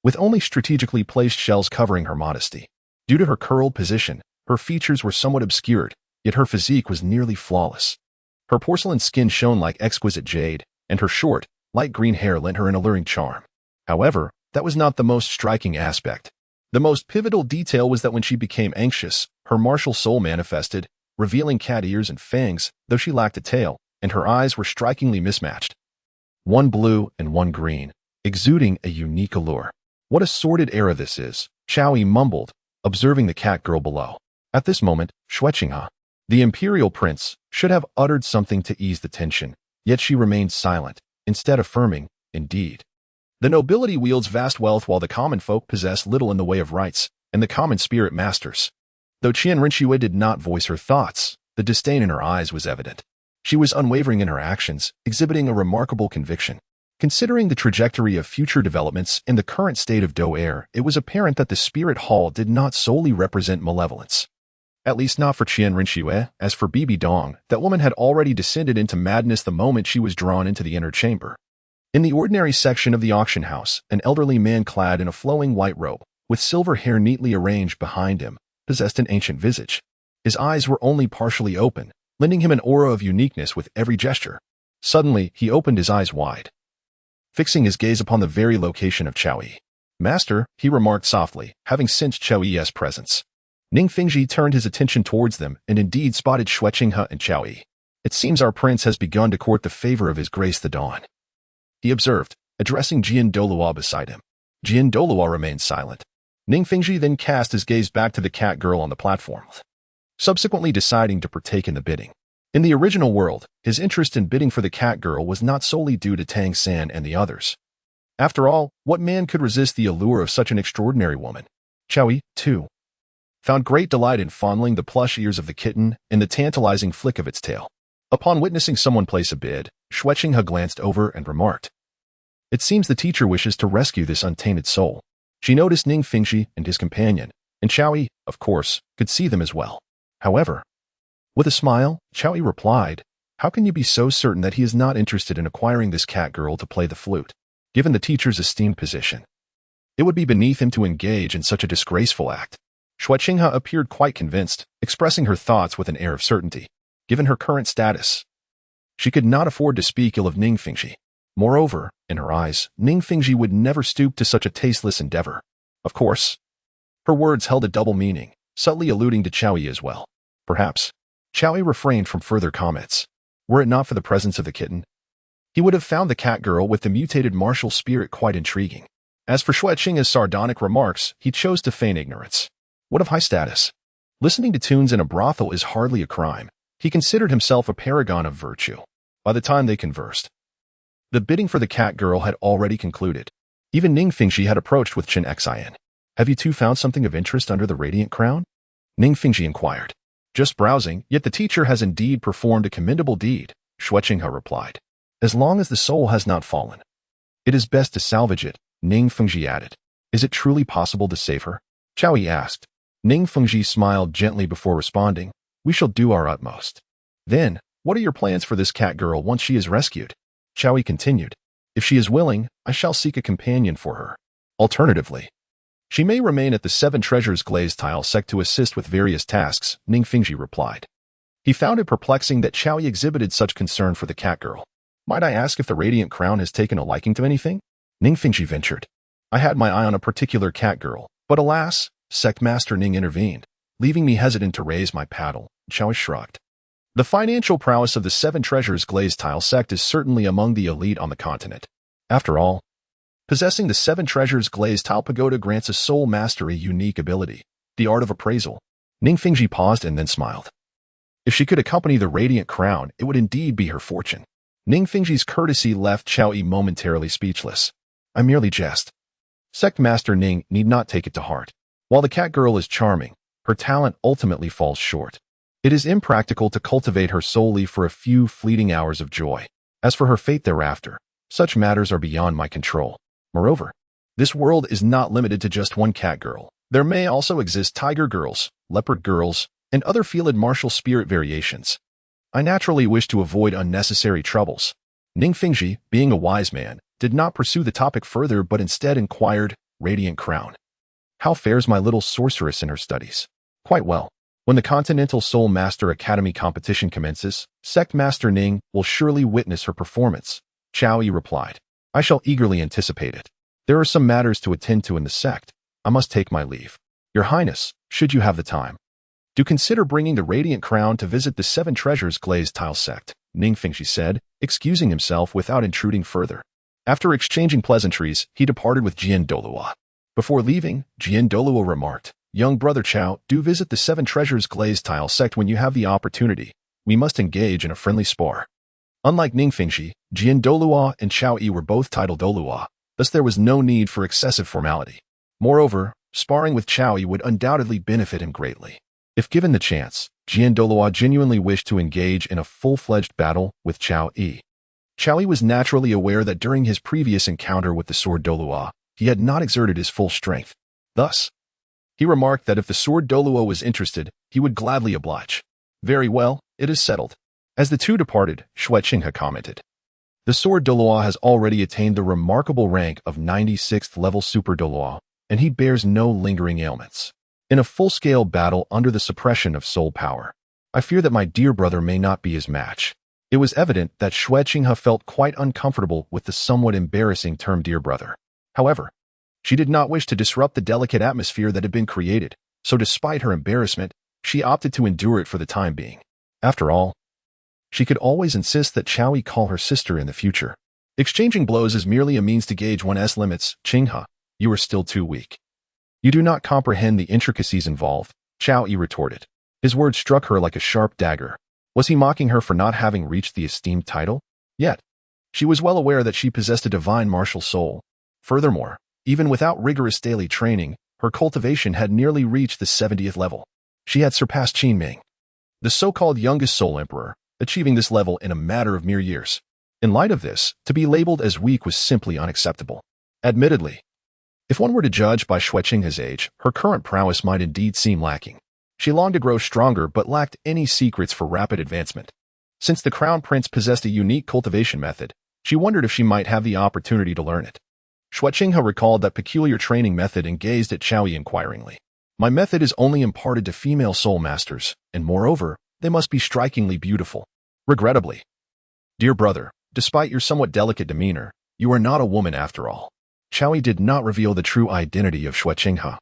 with only strategically placed shells covering her modesty. Due to her curled position, her features were somewhat obscured, yet her physique was nearly flawless. Her porcelain skin shone like exquisite jade, and her short, light green hair lent her an alluring charm. However, that was not the most striking aspect. The most pivotal detail was that when she became anxious, her martial soul manifested, revealing cat ears and fangs, though she lacked a tail, and her eyes were strikingly mismatched. One blue and one green, exuding a unique allure. What a sordid era this is, Chowie mumbled, observing the cat girl below. At this moment, Zhuqing, the imperial prince, should have uttered something to ease the tension, yet she remained silent, instead affirming, "Indeed. The nobility wields vast wealth while the common folk possess little in the way of rights, and the common spirit masters." Though Qian Rinxue did not voice her thoughts, the disdain in her eyes was evident. She was unwavering in her actions, exhibiting a remarkable conviction. Considering the trajectory of future developments in the current state of Do Air, it was apparent that the Spirit Hall did not solely represent malevolence. At least not for Qian Rinxue. As for Bibi Dong, that woman had already descended into madness the moment she was drawn into the inner chamber. In the ordinary section of the auction house, an elderly man clad in a flowing white robe, with silver hair neatly arranged behind him, possessed an ancient visage. His eyes were only partially open, lending him an aura of uniqueness with every gesture. Suddenly, he opened his eyes wide, fixing his gaze upon the very location of Chowie. "Master," he remarked softly, having sensed Chowie's presence. Ning Fingji turned his attention towards them and indeed spotted Zhuqing and Chowie. "It seems our prince has begun to court the favor of his grace the Dawn," he observed, addressing Jian Douluo beside him. Jian Douluo remained silent. Ning Fingji then cast his gaze back to the cat girl on the platform, subsequently deciding to partake in the bidding. In the original world, his interest in bidding for the cat girl was not solely due to Tang San and the others. After all, what man could resist the allure of such an extraordinary woman? Chowie, too, found great delight in fondling the plush ears of the kitten and the tantalizing flick of its tail. Upon witnessing someone place a bid, Zhuqing glanced over and remarked, "It seems the teacher wishes to rescue this untainted soul." She noticed Ning Fingji and his companion, and Chowie, of course, could see them as well. However, with a smile, Chowie replied, "How can you be so certain that he is not interested in acquiring this cat girl to play the flute? Given the teacher's esteemed position, it would be beneath him to engage in such a disgraceful act." Zhuqing appeared quite convinced, expressing her thoughts with an air of certainty. Given her current status, she could not afford to speak ill of Ning Fingji. Moreover, in her eyes, Ning Fingji would never stoop to such a tasteless endeavor. Of course, her words held a double meaning, subtly alluding to Chowie as well. Perhaps Chowie refrained from further comments. Were it not for the presence of the kitten, he would have found the cat girl with the mutated martial spirit quite intriguing. As for Zhuqing's sardonic remarks, he chose to feign ignorance. What of high status? Listening to tunes in a brothel is hardly a crime. He considered himself a paragon of virtue. By the time they conversed, the bidding for the cat girl had already concluded. Even Ning Fingji had approached with Chen Xian. "Have you two found something of interest under the radiant crown?" Ning Fingji inquired. Just browsing, yet the teacher has indeed performed a commendable deed, Zhuqing replied. As long as the soul has not fallen, it is best to salvage it, Ning Fengji added. Is it truly possible to save her? Chao Yi asked. Ning Fengji smiled gently before responding. We shall do our utmost. Then, what are your plans for this cat girl once she is rescued? Chao Yi continued. If she is willing, I shall seek a companion for her. Alternatively, she may remain at the Seven Treasures Glazed Tile sect to assist with various tasks, Ning Fengji replied. He found it perplexing that Chao Yi exhibited such concern for the cat girl. Might I ask if the Radiant Crown has taken a liking to anything? Ning Fengji ventured. I had my eye on a particular cat girl, but alas, Sect Master Ning intervened, leaving me hesitant to raise my paddle. Chao Yi shrugged. The financial prowess of the Seven Treasures Glazed Tile sect is certainly among the elite on the continent. After all, possessing the Seven Treasures Glazed Tile Pagoda grants a soul master a unique ability, the art of appraisal. Ning Fengji paused and then smiled. If she could accompany the Radiant Crown, it would indeed be her fortune. Ning Fengji's courtesy left Chao Yi momentarily speechless. I merely jest. Sect Master Ning need not take it to heart. While the cat girl is charming, her talent ultimately falls short. It is impractical to cultivate her solely for a few fleeting hours of joy. As for her fate thereafter, such matters are beyond my control. Moreover, this world is not limited to just one cat girl. There may also exist tiger girls, leopard girls, and other fielded martial spirit variations. I naturally wish to avoid unnecessary troubles. Ning Fengji, being a wise man, did not pursue the topic further but instead inquired, Radiant Crown. How fares my little sorceress in her studies? Quite well. When the Continental Soul Master Academy competition commences, Sect Master Ning will surely witness her performance, Chao Yi replied. I shall eagerly anticipate it. There are some matters to attend to in the sect. I must take my leave. Your Highness, should you have the time, do consider bringing the Radiant Crown to visit the Seven Treasures Glazed Tile sect, Ning Fengji said, excusing himself without intruding further. After exchanging pleasantries, he departed with Jian Douluo. Before leaving, Jian Douluo remarked, Young brother Chao, do visit the Seven Treasures Glazed Tile sect when you have the opportunity. We must engage in a friendly spar. Unlike Ning Fengji, Jian Douluo and Chao Yi were both Title Douluo, thus there was no need for excessive formality. Moreover, sparring with Chao Yi would undoubtedly benefit him greatly. If given the chance, Jian Douluo genuinely wished to engage in a full-fledged battle with Chao Yi. Chao Yi was naturally aware that during his previous encounter with the Sword Douluo, he had not exerted his full strength. Thus, he remarked that if the Sword Douluo was interested, he would gladly oblige. Very well, it is settled. As the two departed, Zhuqing commented. The Sword Douluo has already attained the remarkable rank of 96th level Super Douluo, and he bears no lingering ailments. In a full-scale battle under the suppression of soul power, I fear that my dear brother may not be his match. It was evident that Zhuqing felt quite uncomfortable with the somewhat embarrassing term dear brother. However, she did not wish to disrupt the delicate atmosphere that had been created, so despite her embarrassment, she opted to endure it for the time being. After all, she could always insist that Chao Yi call her sister in the future. Exchanging blows is merely a means to gauge one's limits. Qinghe, you are still too weak. You do not comprehend the intricacies involved, Chao Yi retorted. His words struck her like a sharp dagger. Was he mocking her for not having reached the esteemed title? Yet, she was well aware that she possessed a divine martial soul. Furthermore, even without rigorous daily training, her cultivation had nearly reached the 70th level. She had surpassed Qin Ming, the so-called youngest soul emperor, achieving this level in a matter of mere years. In light of this, to be labeled as weak was simply unacceptable. Admittedly, if one were to judge by Zhuqing's age, her current prowess might indeed seem lacking. She longed to grow stronger but lacked any secrets for rapid advancement. Since the Crown Prince possessed a unique cultivation method, she wondered if she might have the opportunity to learn it. Zhuqing recalled that peculiar training method and gazed at Chao Yi inquiringly. My method is only imparted to female soul masters, and moreover, they must be strikingly beautiful. Regrettably, dear brother, despite your somewhat delicate demeanor, you are not a woman after all. Chao Yi did not reveal the true identity of Zhuqing,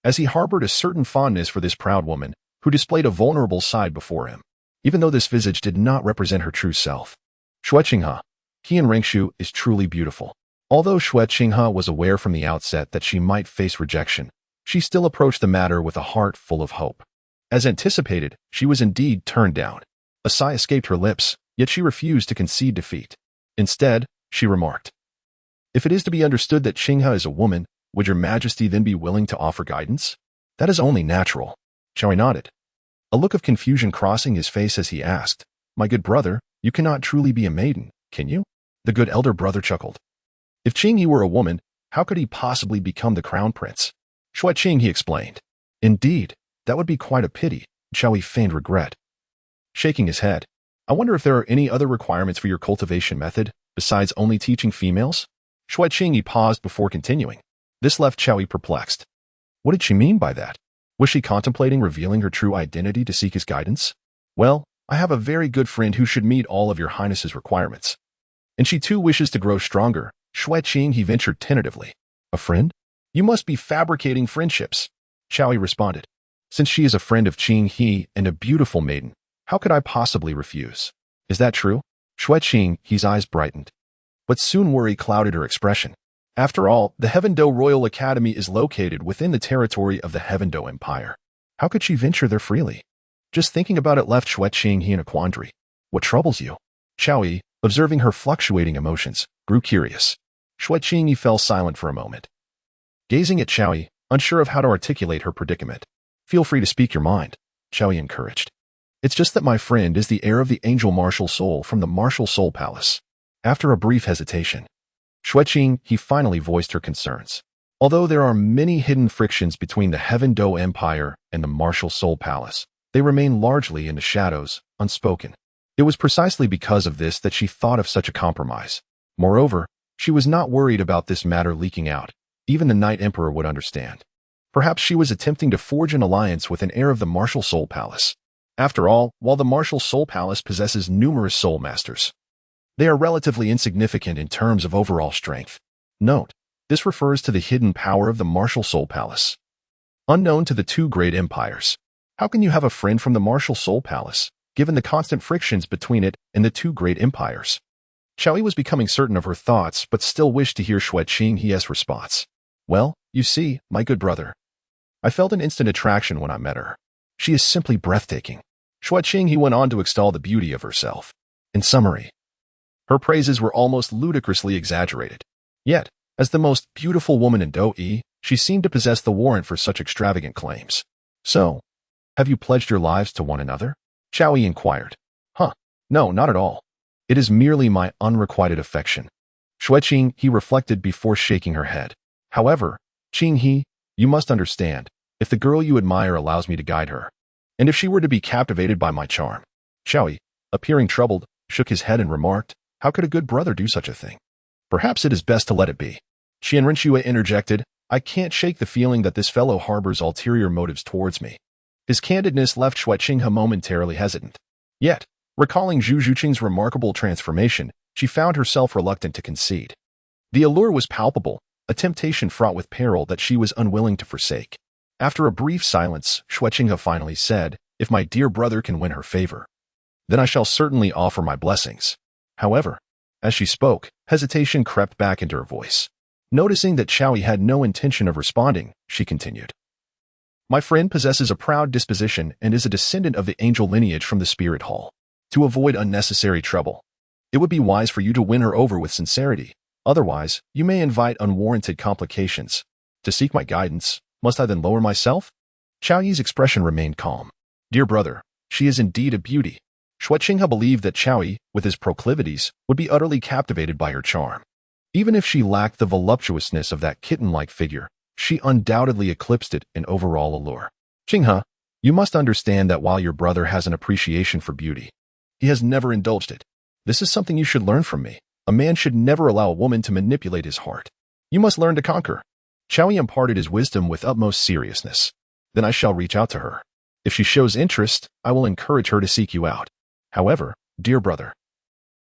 as he harbored a certain fondness for this proud woman, who displayed a vulnerable side before him, even though this visage did not represent her true self. Zhuqing, Qian Rengshu is truly beautiful. Although Zhuqing was aware from the outset that she might face rejection, she still approached the matter with a heart full of hope. As anticipated, she was indeed turned down. A sigh escaped her lips, yet she refused to concede defeat. Instead, she remarked, If it is to be understood that Qinghe is a woman, would your majesty then be willing to offer guidance? That is only natural. Xiaoyi nodded, a look of confusion crossing his face as he asked, "My good brother, you cannot truly be a maiden, can you?" The good elder brother chuckled. If Qinghe were a woman, how could he possibly become the crown prince? Zhuqing, he explained. Indeed, that would be quite a pity, Xiaoyi feigned regret. Shaking his head, I wonder if there are any other requirements for your cultivation method, besides only teaching females? Zhuqing paused before continuing. This left Xiaoyi perplexed. What did she mean by that? Was she contemplating revealing her true identity to seek his guidance? Well, I have a very good friend who should meet all of your highness's requirements. And she too wishes to grow stronger, Zhuqing, he ventured tentatively. A friend? You must be fabricating friendships, Xiaoyi responded. Since she is a friend of Qinghe and a beautiful maiden, how could I possibly refuse? Is that true? Zhuqing, his eyes brightened. But soon worry clouded her expression. After all, the Heavendo Royal Academy is located within the territory of the Heavendo Empire. How could she venture there freely? Just thinking about it left Zhuqing in a quandary. What troubles you? Xiaoyi, observing her fluctuating emotions, grew curious. Zhuqing fell silent for a moment. Gazing at Xiaoyi, unsure of how to articulate her predicament. Feel free to speak your mind, Xiaoyi encouraged. It's just that my friend is the heir of the Angel Martial Soul from the Martial Soul Palace. After a brief hesitation, Zhuqing, he finally voiced her concerns. Although there are many hidden frictions between the Heavendo Empire and the Martial Soul Palace, they remain largely in the shadows, unspoken. It was precisely because of this that she thought of such a compromise. Moreover, she was not worried about this matter leaking out. Even the Night Emperor would understand. Perhaps she was attempting to forge an alliance with an heir of the Martial Soul Palace. After all, while the Martial Soul Palace possesses numerous soul masters, they are relatively insignificant in terms of overall strength. Note, this refers to the hidden power of the Martial Soul Palace. Unknown to the two great empires. How can you have a friend from the Martial Soul Palace, given the constant frictions between it and the two great empires? Xiaoyi was becoming certain of her thoughts, but still wished to hear Zhuqing's response. Well, you see, my good brother, I felt an instant attraction when I met her. She is simply breathtaking. Zhuqing went on to extol the beauty of herself. In summary, her praises were almost ludicrously exaggerated. Yet, as the most beautiful woman in Douluo, she seemed to possess the warrant for such extravagant claims. So, have you pledged your lives to one another? Xiaoyi inquired. No, not at all. It is merely my unrequited affection. Zhuqing, he reflected before shaking her head. However, Qinghe, you must understand, if the girl you admire allows me to guide her, and if she were to be captivated by my charm. Xiaoyi, appearing troubled, shook his head and remarked, how could a good brother do such a thing? Perhaps it is best to let it be. Qianrenxue interjected, I can't shake the feeling that this fellow harbors ulterior motives towards me. His candidness left Zhuqing momentarily hesitant. Yet, recalling Zhuqing's remarkable transformation, she found herself reluctant to concede. The allure was palpable, a temptation fraught with peril that she was unwilling to forsake. After a brief silence, Zhuqing finally said, if my dear brother can win her favor, then I shall certainly offer my blessings. However, as she spoke, hesitation crept back into her voice. Noticing that Xiaoyi had no intention of responding, she continued. My friend possesses a proud disposition and is a descendant of the angel lineage from the Spirit Hall. To avoid unnecessary trouble, it would be wise for you to win her over with sincerity. Otherwise, you may invite unwarranted complications. To seek my guidance, must I then lower myself? Xiaoyi's expression remained calm. Dear brother, she is indeed a beauty. Zhuqing believed that Xiaoyi, with his proclivities, would be utterly captivated by her charm. Even if she lacked the voluptuousness of that kitten-like figure, she undoubtedly eclipsed it in overall allure. Qinghe, you must understand that while your brother has an appreciation for beauty, he has never indulged it. This is something you should learn from me. A man should never allow a woman to manipulate his heart. You must learn to conquer. Xiaoyi imparted his wisdom with utmost seriousness. Then I shall reach out to her. If she shows interest, I will encourage her to seek you out. However, dear brother,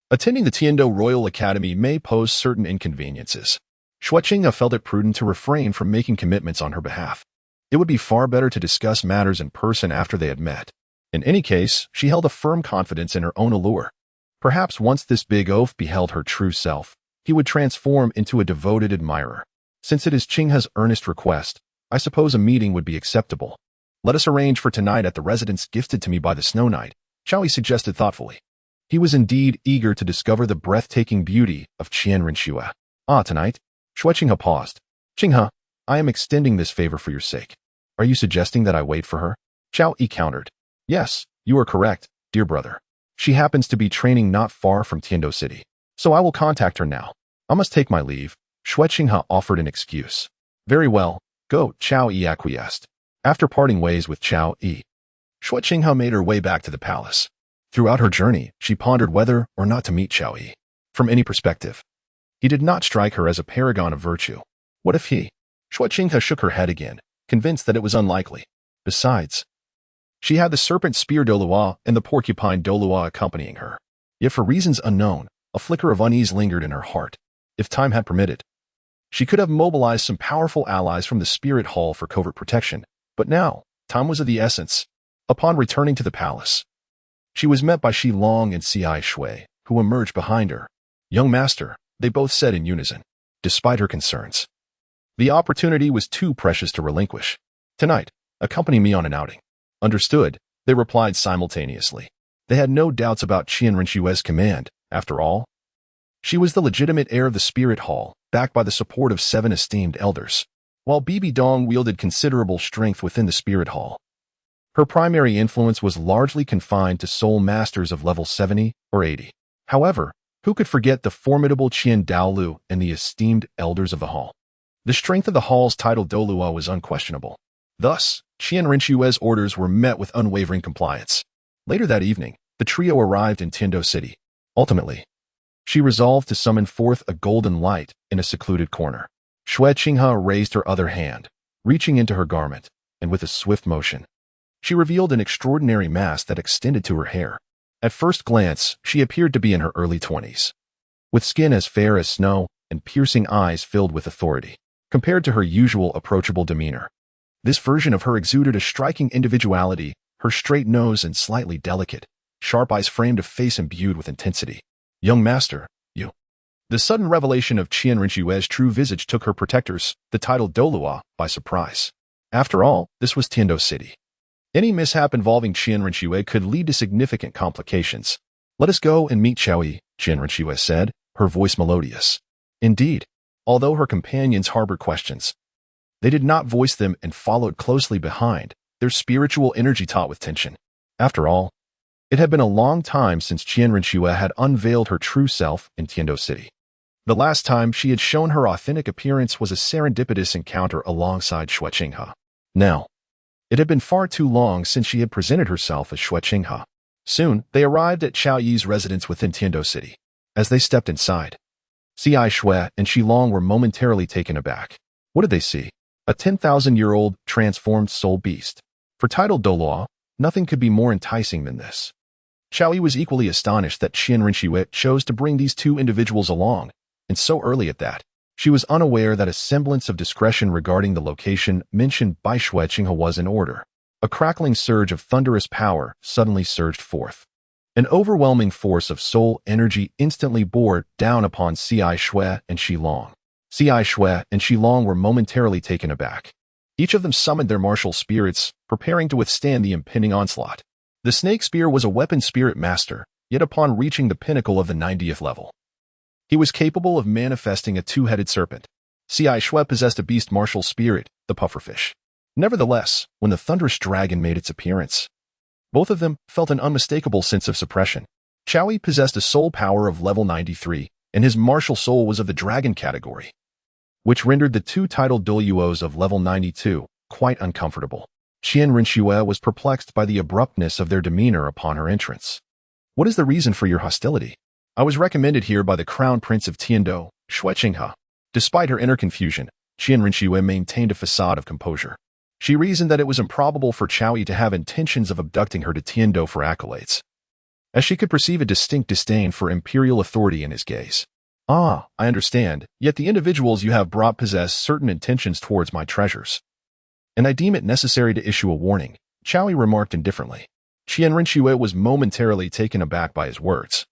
attending the Tiendo Royal Academy may pose certain inconveniences. Zhuqing felt it prudent to refrain from making commitments on her behalf. It would be far better to discuss matters in person after they had met. In any case, she held a firm confidence in her own allure. Perhaps once this big oaf beheld her true self, he would transform into a devoted admirer. Since it is Qinghe's earnest request, I suppose a meeting would be acceptable. Let us arrange for tonight at the residence gifted to me by the Snow Knight, Xiaoyi suggested thoughtfully. He was indeed eager to discover the breathtaking beauty of Qianrenxue. Tonight? Zhuqing paused. Qinghe, I am extending this favor for your sake. Are you suggesting that I wait for her? Xiao Yi countered. Yes, you are correct, dear brother. She happens to be training not far from Tiando City, so I will contact her now. I must take my leave. Zhuqing offered an excuse. Very well, go, Xiao Yi acquiesced. After parting ways with Xiao Yi, Zhuqing made her way back to the palace. Throughout her journey, she pondered whether or not to meet Xiao Yi. From any perspective, he did not strike her as a paragon of virtue. What if he? Zhuqing shook her head again, convinced that it was unlikely. Besides, she had the serpent spear Douluo and the porcupine Douluo accompanying her. Yet for reasons unknown, a flicker of unease lingered in her heart. If time had permitted, she could have mobilized some powerful allies from the spirit hall for covert protection, but now, time was of the essence. Upon returning to the palace, she was met by Shi Long and Ci Shui, who emerged behind her. Young master, they both said in unison, despite her concerns. The opportunity was too precious to relinquish. Tonight, accompany me on an outing. Understood, they replied simultaneously. They had no doubts about Qian Rinshue's command. After all, she was the legitimate heir of the spirit hall, backed by the support of 7 esteemed elders. While Bibi Dong wielded considerable strength within the spirit hall, her primary influence was largely confined to soul masters of level 70 or 80. However, who could forget the formidable Title Douluo and the esteemed elders of the hall? The strength of the hall's Title Douluo was unquestionable. Thus, Qian Rinshue's orders were met with unwavering compliance. Later that evening, the trio arrived in Tiando City. Ultimately, she resolved to summon forth a golden light in a secluded corner. Zhuqing raised her other hand, reaching into her garment, and with a swift motion, she revealed an extraordinary mass that extended to her hair. At first glance, she appeared to be in her early 20s, with skin as fair as snow and piercing eyes filled with authority. Compared to her usual approachable demeanor, this version of her exuded a striking individuality, her straight nose and slightly delicate, sharp eyes framed a face imbued with intensity. Young master, you. The sudden revelation of Qian Rinshue's true visage took her protectors, the Title Douluo, by surprise. After all, this was Tiando City. Any mishap involving Qian Rinshue could lead to significant complications. Let us go and meet Xiao Yi, Qian Rinshue said, her voice melodious. Indeed, although her companions harbored questions, they did not voice them and followed closely behind, their spiritual energy taut with tension. After all, it had been a long time since Qian Rinshue had unveiled her true self in Tiando City. The last time she had shown her authentic appearance was a serendipitous encounter alongside Zhuqing. Now, it had been far too long since she had presented herself as Zhuqing. Soon, they arrived at Xiao Yi's residence within Tiando City. As they stepped inside, Ci Shui and Shi Long were momentarily taken aback. What did they see? A 10,000-year-old, transformed soul beast. For Title Douluo, nothing could be more enticing than this. Xiao Yi was equally astonished that Qian Rinshue chose to bring these two individuals along, and so early at that. She was unaware that a semblance of discretion regarding the location mentioned by Zhuqing was in order. A crackling surge of thunderous power suddenly surged forth. An overwhelming force of soul energy instantly bore down upon Ci Shui and Shi Long. Ci Shui and Shi Long were momentarily taken aback. Each of them summoned their martial spirits, preparing to withstand the impending onslaught. The snake spear was a weapon spirit master, yet upon reaching the pinnacle of the 90th level, he was capable of manifesting a two-headed serpent. Ci Shui possessed a beast martial spirit, the pufferfish. Nevertheless, when the thunderous dragon made its appearance, both of them felt an unmistakable sense of suppression. Xiao Yi possessed a soul power of level 93, and his martial soul was of the dragon category, which rendered the two Title Douluos of level 92 quite uncomfortable. Qian Rinshue was perplexed by the abruptness of their demeanor upon her entrance. What is the reason for your hostility? I was recommended here by the Crown Prince of Tiando, Zhuqing. Despite her inner confusion, Qian Rinshue maintained a facade of composure. She reasoned that it was improbable for Xiao Yi to have intentions of abducting her to Tiando for accolades, as she could perceive a distinct disdain for imperial authority in his gaze. Ah, I understand, yet the individuals you have brought possess certain intentions towards my treasures, and I deem it necessary to issue a warning, Xiao Yi remarked indifferently. Qian Rinshue was momentarily taken aback by his words,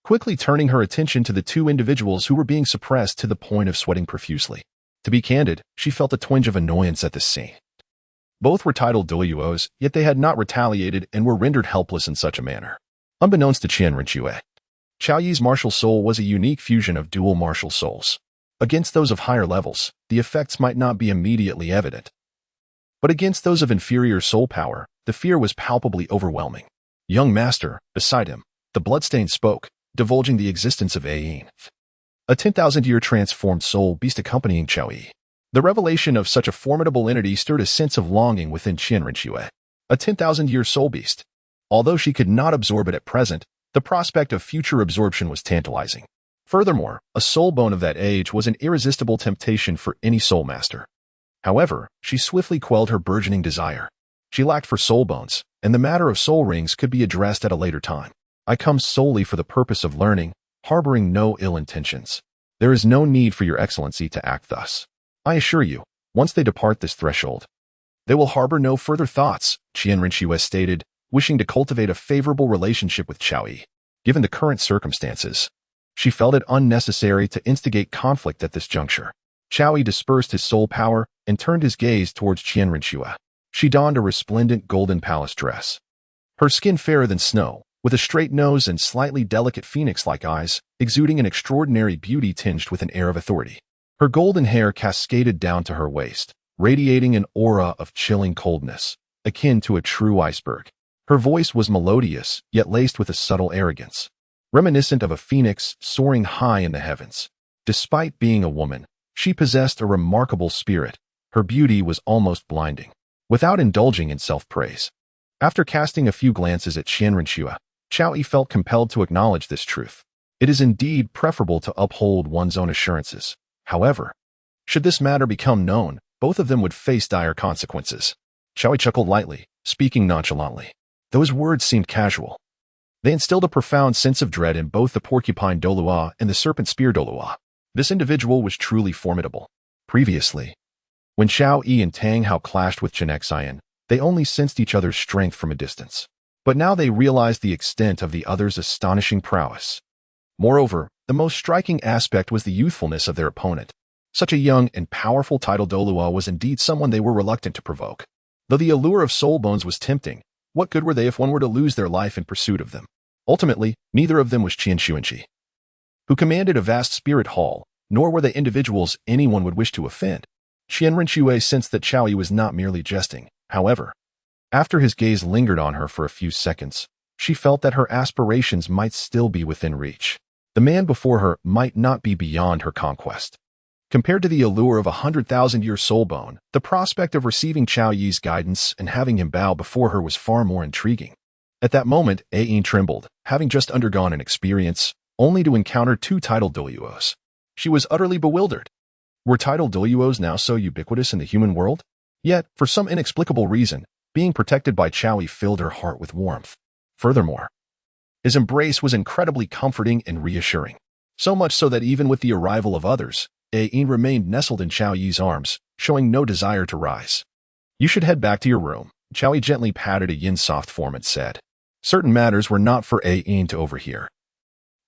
quickly turning her attention to the two individuals who were being suppressed to the point of sweating profusely. To be candid, she felt a twinge of annoyance at this scene. Both were Title Douluos, yet they had not retaliated and were rendered helpless in such a manner. Unbeknownst to Qian Rinshue, Xiao Yi's martial soul was a unique fusion of dual martial souls. Against those of higher levels, the effects might not be immediately evident, But against those of inferior soul power, the fear was palpably overwhelming. Young master, beside him, the bloodstain spoke, divulging the existence of Ayin, a 10,000-year transformed soul beast accompanying Chao Yi. The revelation of such a formidable entity stirred a sense of longing within Qian Rinxue. A 10,000-year soul beast. Although she could not absorb it at present, the prospect of future absorption was tantalizing. Furthermore, a soul bone of that age was an irresistible temptation for any soul master. However, she swiftly quelled her burgeoning desire. She lacked for soul bones, and the matter of soul rings could be addressed at a later time. I come solely for the purpose of learning, harboring no ill intentions. There is no need for your excellency to act thus. I assure you, once they depart this threshold, they will harbor no further thoughts, Qian Rinxue stated, wishing to cultivate a favorable relationship with Chao Yi. Given the current circumstances, she felt it unnecessary to instigate conflict at this juncture. Chao Yi dispersed his soul power and turned his gaze towards Qian Rinxue. She donned a resplendent golden palace dress. Her skin fairer than snow, with a straight nose and slightly delicate phoenix-like eyes, exuding an extraordinary beauty tinged with an air of authority. Her golden hair cascaded down to her waist, radiating an aura of chilling coldness, akin to a true iceberg. Her voice was melodious, yet laced with a subtle arrogance, reminiscent of a phoenix soaring high in the heavens. Despite being a woman, she possessed a remarkable spirit. Her beauty was almost blinding. Without indulging in self-praise, after casting a few glances at Qian Rinxue, Chao Yi felt compelled to acknowledge this truth. It is indeed preferable to uphold one's own assurances. However, should this matter become known, both of them would face dire consequences. Chao Yi chuckled lightly, speaking nonchalantly. Those words seemed casual. They instilled a profound sense of dread in both the porcupine Douluo and the serpent spear Douluo. This individual was truly formidable. Previously, when Chao Yi and Tang Hao clashed with Chen Xian, they only sensed each other's strength from a distance. But now they realized the extent of the other's astonishing prowess. Moreover, the most striking aspect was the youthfulness of their opponent. Such a young and powerful Title Douluo was indeed someone they were reluctant to provoke. Though the allure of soul bones was tempting, what good were they if one were to lose their life in pursuit of them? Ultimately, neither of them was Qian Xuanqi, who commanded a vast spirit hall, nor were they individuals anyone would wish to offend. Qian Rinxue sensed that Chao Yi was not merely jesting. However, after his gaze lingered on her for a few seconds, she felt that her aspirations might still be within reach. The man before her might not be beyond her conquest. Compared to the allure of 100,000-year soul bone, the prospect of receiving Chao Yi's guidance and having him bow before her was far more intriguing. At that moment, Ayin trembled, having just undergone an experience, only to encounter two Title Douluos. She was utterly bewildered. Were Title Douluos now so ubiquitous in the human world? Yet, for some inexplicable reason, being protected by Chao Yi filled her heart with warmth. Furthermore, his embrace was incredibly comforting and reassuring. So much so that even with the arrival of others, Ayin remained nestled in Chao Yi's arms, showing no desire to rise. You should head back to your room. Chao Yi gently patted Ayin's soft form and said. Certain matters were not for Ayin to overhear,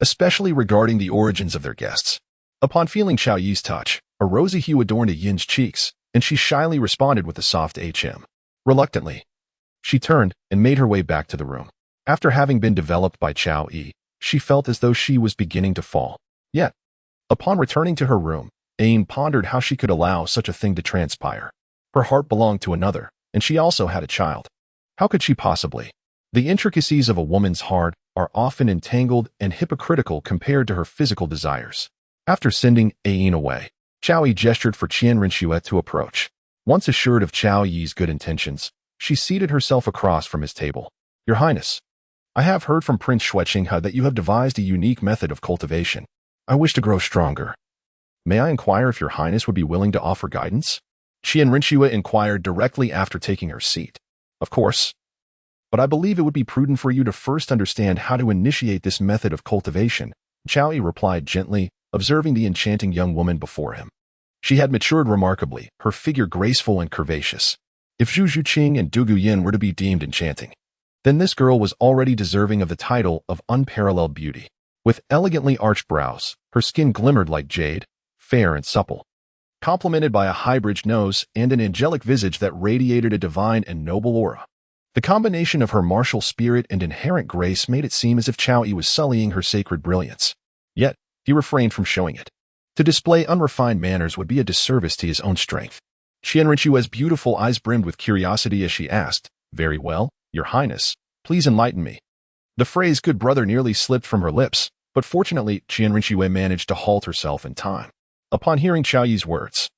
especially regarding the origins of their guests. Upon feeling Chao Yi's touch, a rosy hue adorned Ayin's cheeks, and she shyly responded with a soft HM. Reluctantly, she turned and made her way back to the room. After having been developed by Chao Yi, she felt as though she was beginning to fall. Yet, upon returning to her room, Ayin pondered how she could allow such a thing to transpire. Her heart belonged to another, and she also had a child. How could she possibly? The intricacies of a woman's heart are often entangled and hypocritical compared to her physical desires. After sending Ayin away, Chao Yi gestured for Qian Rinxue to approach. Once assured of Chao Yi's good intentions, she seated herself across from his table. Your Highness, I have heard from Prince Zhuqing that you have devised a unique method of cultivation. I wish to grow stronger. May I inquire if your Highness would be willing to offer guidance? Qian Rinxue inquired directly after taking her seat. Of course. But I believe it would be prudent for you to first understand how to initiate this method of cultivation, Chao Yi replied gently, observing the enchanting young woman before him. She had matured remarkably, her figure graceful and curvaceous. If Zhuqing and Dugu were to be deemed enchanting, then this girl was already deserving of the title of unparalleled beauty. With elegantly arched brows, her skin glimmered like jade, fair and supple, complemented by a high-bridged nose and an angelic visage that radiated a divine and noble aura. The combination of her martial spirit and inherent grace made it seem as if Chao Yi was sullying her sacred brilliance. Yet, he refrained from showing it. To display unrefined manners would be a disservice to his own strength. Qianrenchue's beautiful eyes brimmed with curiosity as she asked, "Very well, Your Highness, please enlighten me." The phrase "good brother" nearly slipped from her lips, but fortunately Qianrenchue managed to halt herself in time. Upon hearing Qiao Yi's words,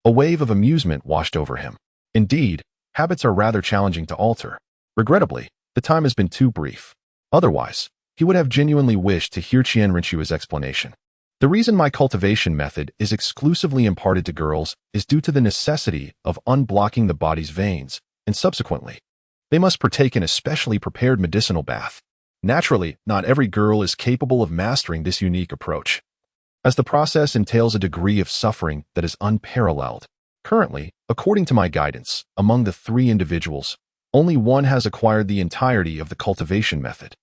a wave of amusement washed over him. Indeed, habits are rather challenging to alter. Regrettably, the time has been too brief. Otherwise, he would have genuinely wished to hear Qianrenchue's explanation. The reason my cultivation method is exclusively imparted to girls is due to the necessity of unblocking the body's veins, and subsequently, they must partake in a specially prepared medicinal bath. Naturally, not every girl is capable of mastering this unique approach, as the process entails a degree of suffering that is unparalleled. Currently, according to my guidance, among the 3 individuals, only one has acquired the entirety of the cultivation method.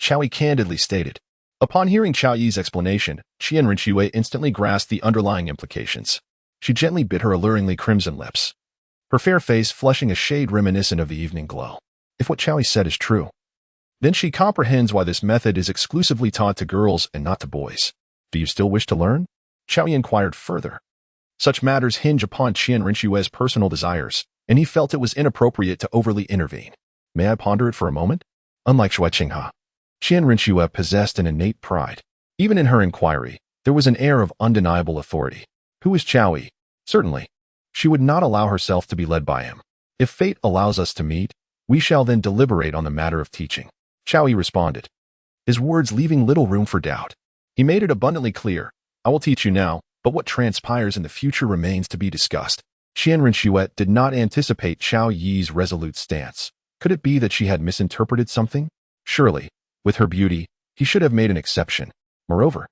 Qiao Yi candidly stated. Upon hearing Qiao Yi's explanation, Qianrenchue instantly grasped the underlying implications. She gently bit her alluringly crimson lips, her fair face flushing a shade reminiscent of the evening glow. If what Qiao Yi said is true, then she comprehends why this method is exclusively taught to girls and not to boys. Do you still wish to learn? Qiao Yi inquired further. Such matters hinge upon Qianrenchue's personal desires, and he felt it was inappropriate to overly intervene. May I ponder it for a moment? Unlike Zhuqing, Qianrenchue possessed an innate pride. Even in her inquiry, there was an air of undeniable authority. Who is Qiao Yi? Certainly, she would not allow herself to be led by him. If fate allows us to meet, we shall then deliberate on the matter of teaching. Qiao Yi responded, his words leaving little room for doubt. He made it abundantly clear, I will teach you now, but what transpires in the future remains to be discussed. Qianrenchue did not anticipate Qiao Yi's resolute stance. Could it be that she had misinterpreted something? Surely, with her beauty, he should have made an exception. Moreover,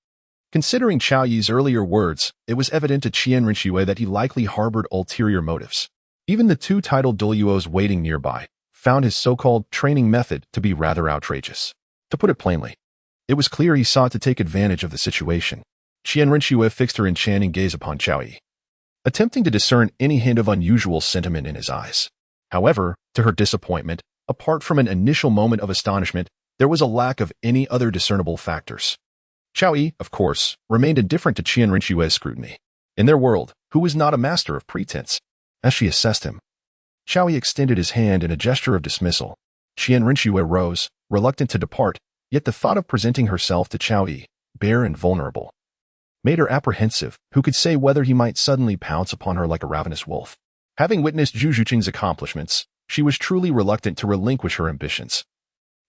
considering Qiao Yi's earlier words, it was evident to Qianrenchue that he likely harbored ulterior motives. Even the 2 Title Douluos waiting nearby found his so-called training method to be rather outrageous. To put it plainly, it was clear he sought to take advantage of the situation. Qianrenchue fixed her enchanting gaze upon Qiao Yi, attempting to discern any hint of unusual sentiment in his eyes. However, to her disappointment, apart from an initial moment of astonishment, there was a lack of any other discernible factors. Qiao Yi, of course, remained indifferent to Qianrenchue's scrutiny. In their world, who was not a master of pretense? As she assessed him, Qiao Yi extended his hand in a gesture of dismissal. Qianrenchue rose, reluctant to depart, yet the thought of presenting herself to Qiao Yi, bare and vulnerable, made her apprehensive. Who could say whether he might suddenly pounce upon her like a ravenous wolf? Having witnessed Zhuqing's accomplishments, she was truly reluctant to relinquish her ambitions.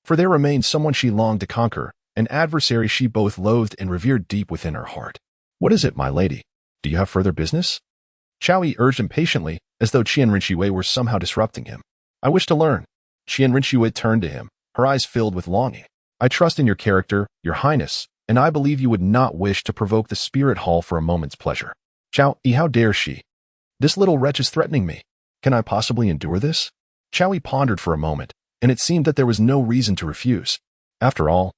For there remained someone she longed to conquer, an adversary she both loathed and revered deep within her heart. What is it, my lady? Do you have further business? Qiao Yi urged impatiently, as though Qianrenchue were somehow disrupting him. I wish to learn. Qianrenchue turned to him, her eyes filled with longing. I trust in your character, Your Highness, and I believe you would not wish to provoke the spirit hall for a moment's pleasure. Qiao Yi, how dare she? This little wretch is threatening me. Can I possibly endure this? Qiao Yi pondered for a moment, and it seemed that there was no reason to refuse. After all,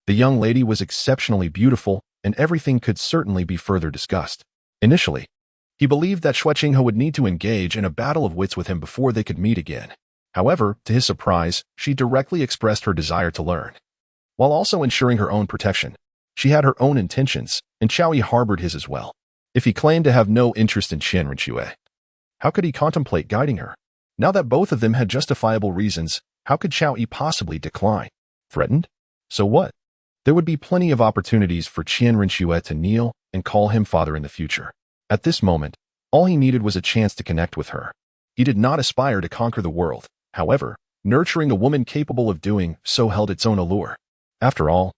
the young lady was exceptionally beautiful, and everything could certainly be further discussed. Initially, he believed that Zhuqing would need to engage in a battle of wits with him before they could meet again. However, to his surprise, she directly expressed her desire to learn. While also ensuring her own protection, she had her own intentions, and Qiao Yi harbored his as well. If he claimed to have no interest in Qianrenchue, how could he contemplate guiding her? Now that both of them had justifiable reasons, how could Qiao Yi possibly decline? Threatened? So what? There would be plenty of opportunities for Qianrenchue to kneel and call him father in the future. At this moment, all he needed was a chance to connect with her. He did not aspire to conquer the world. However, nurturing a woman capable of doing so held its own allure. After all,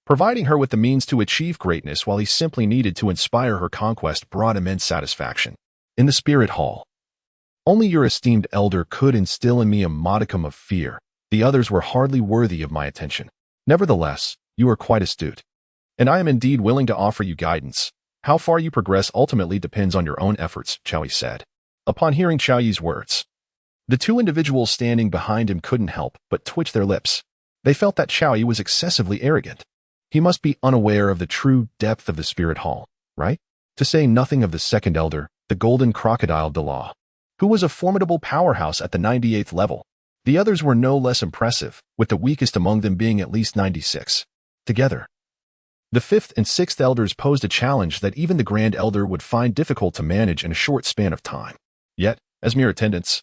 providing her with the means to achieve greatness while he simply needed to inspire her conquest brought immense satisfaction. In the spirit hall, only your esteemed elder could instill in me a modicum of fear. The others were hardly worthy of my attention. Nevertheless, you are quite astute, and I am indeed willing to offer you guidance. How far you progress ultimately depends on your own efforts, Qiao Yi said. Upon hearing Qiao Yi's words, the 2 individuals standing behind him couldn't help but twitch their lips. They felt that Qiao Yi was excessively arrogant. He must be unaware of the true depth of the spirit hall, right? To say nothing of the second elder, the golden crocodile Douluo, who was a formidable powerhouse at the 98th level. The others were no less impressive, with the weakest among them being at least 96. Together, the 5th and 6th elders posed a challenge that even the Grand Elder would find difficult to manage in a short span of time. Yet, as mere attendants,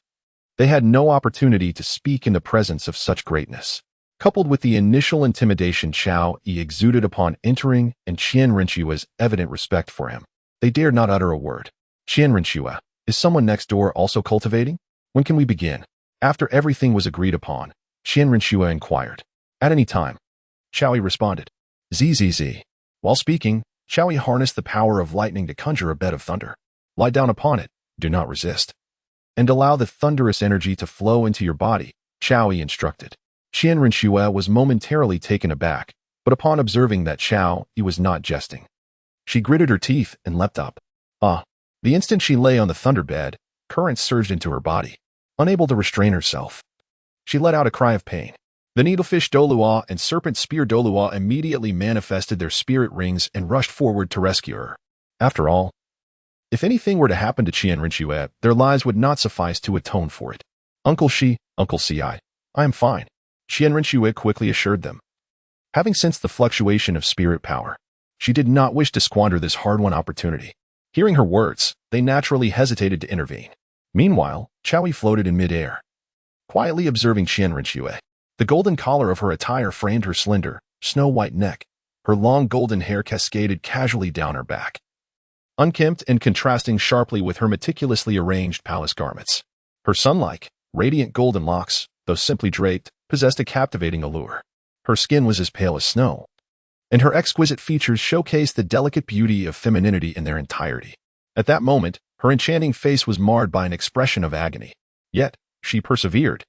they had no opportunity to speak in the presence of such greatness. Coupled with the initial intimidation Qiao Yi exuded upon entering and Qian Rinxue's evident respect for him, they dared not utter a word. Qian Rinxue, is someone next door also cultivating? When can we begin? After everything was agreed upon, Qian Rinxue inquired. At any time. Qiao Yi responded. Zzz. While speaking, Qiao Yi harnessed the power of lightning to conjure a bed of thunder. Lie down upon it, do not resist. And allow the thunderous energy to flow into your body, Qiao Yi instructed. Qian Rinxue was momentarily taken aback, but upon observing that Qiao Yi was not jesting, she gritted her teeth and leapt up. The instant she lay on the thunder bed, currents surged into her body. Unable to restrain herself, she let out a cry of pain. The needlefish Douluo and serpent spear Douluo immediately manifested their spirit rings and rushed forward to rescue her. After all, if anything were to happen to Qian Rinxue, their lives would not suffice to atone for it. Uncle Ci, I am fine, Qian Rinxue quickly assured them. Having sensed the fluctuation of spirit power, she did not wish to squander this hard-won opportunity. Hearing her words, they naturally hesitated to intervene. Meanwhile, Qiao Yi floated in mid-air, quietly observing Qian Rinxue. The golden collar of her attire framed her slender, snow-white neck. Her long golden hair cascaded casually down her back, unkempt and contrasting sharply with her meticulously arranged palace garments. Her sun-like, radiant golden locks, though simply draped, possessed a captivating allure. Her skin was as pale as snow, and her exquisite features showcased the delicate beauty of femininity in their entirety. At that moment, her enchanting face was marred by an expression of agony. Yet, she persevered,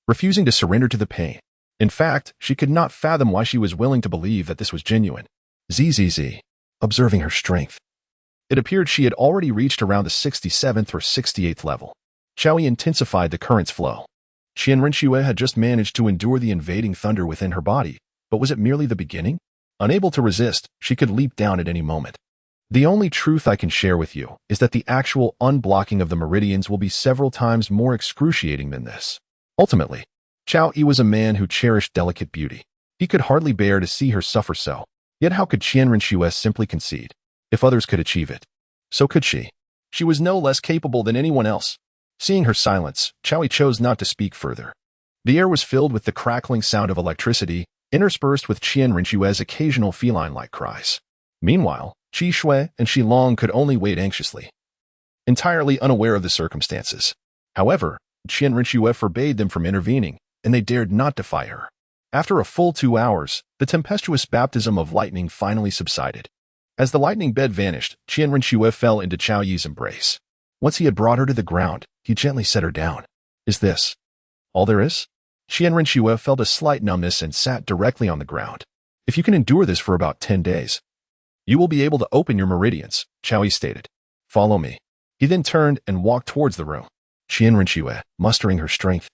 refusing to surrender to the pain. In fact, she could not fathom why she was willing to believe that this was genuine. Zzz. Observing her strength, it appeared she had already reached around the 67th or 68th level. Qiao Yi intensified the current's flow. Qian Rinxue had just managed to endure the invading thunder within her body, but was it merely the beginning? Unable to resist, she could leap down at any moment. The only truth I can share with you is that the actual unblocking of the meridians will be several times more excruciating than this. Ultimately, Qiao Yi was a man who cherished delicate beauty. He could hardly bear to see her suffer so. Yet how could Qian Rinxue simply concede? If others could achieve it, so could she. She was no less capable than anyone else. Seeing her silence, Qiao Yi chose not to speak further. The air was filled with the crackling sound of electricity, interspersed with Qian Rinxue's occasional feline-like cries. Meanwhile, Qi Shui and Qi Long could only wait anxiously, entirely unaware of the circumstances. However, Qian Rinxue forbade them from intervening, and they dared not defy her. After a full 2 hours, the tempestuous baptism of lightning finally subsided. As the lightning bed vanished, Qian Rinxue fell into Qiao Yi's embrace. Once he had brought her to the ground, he gently set her down. Is this all there is? Qian Rinxue felt a slight numbness and sat directly on the ground. If you can endure this for about 10 days, you will be able to open your meridians, Qiao Yi stated. Follow me. He then turned and walked towards the room. Qian Rinxue, mustering her strength,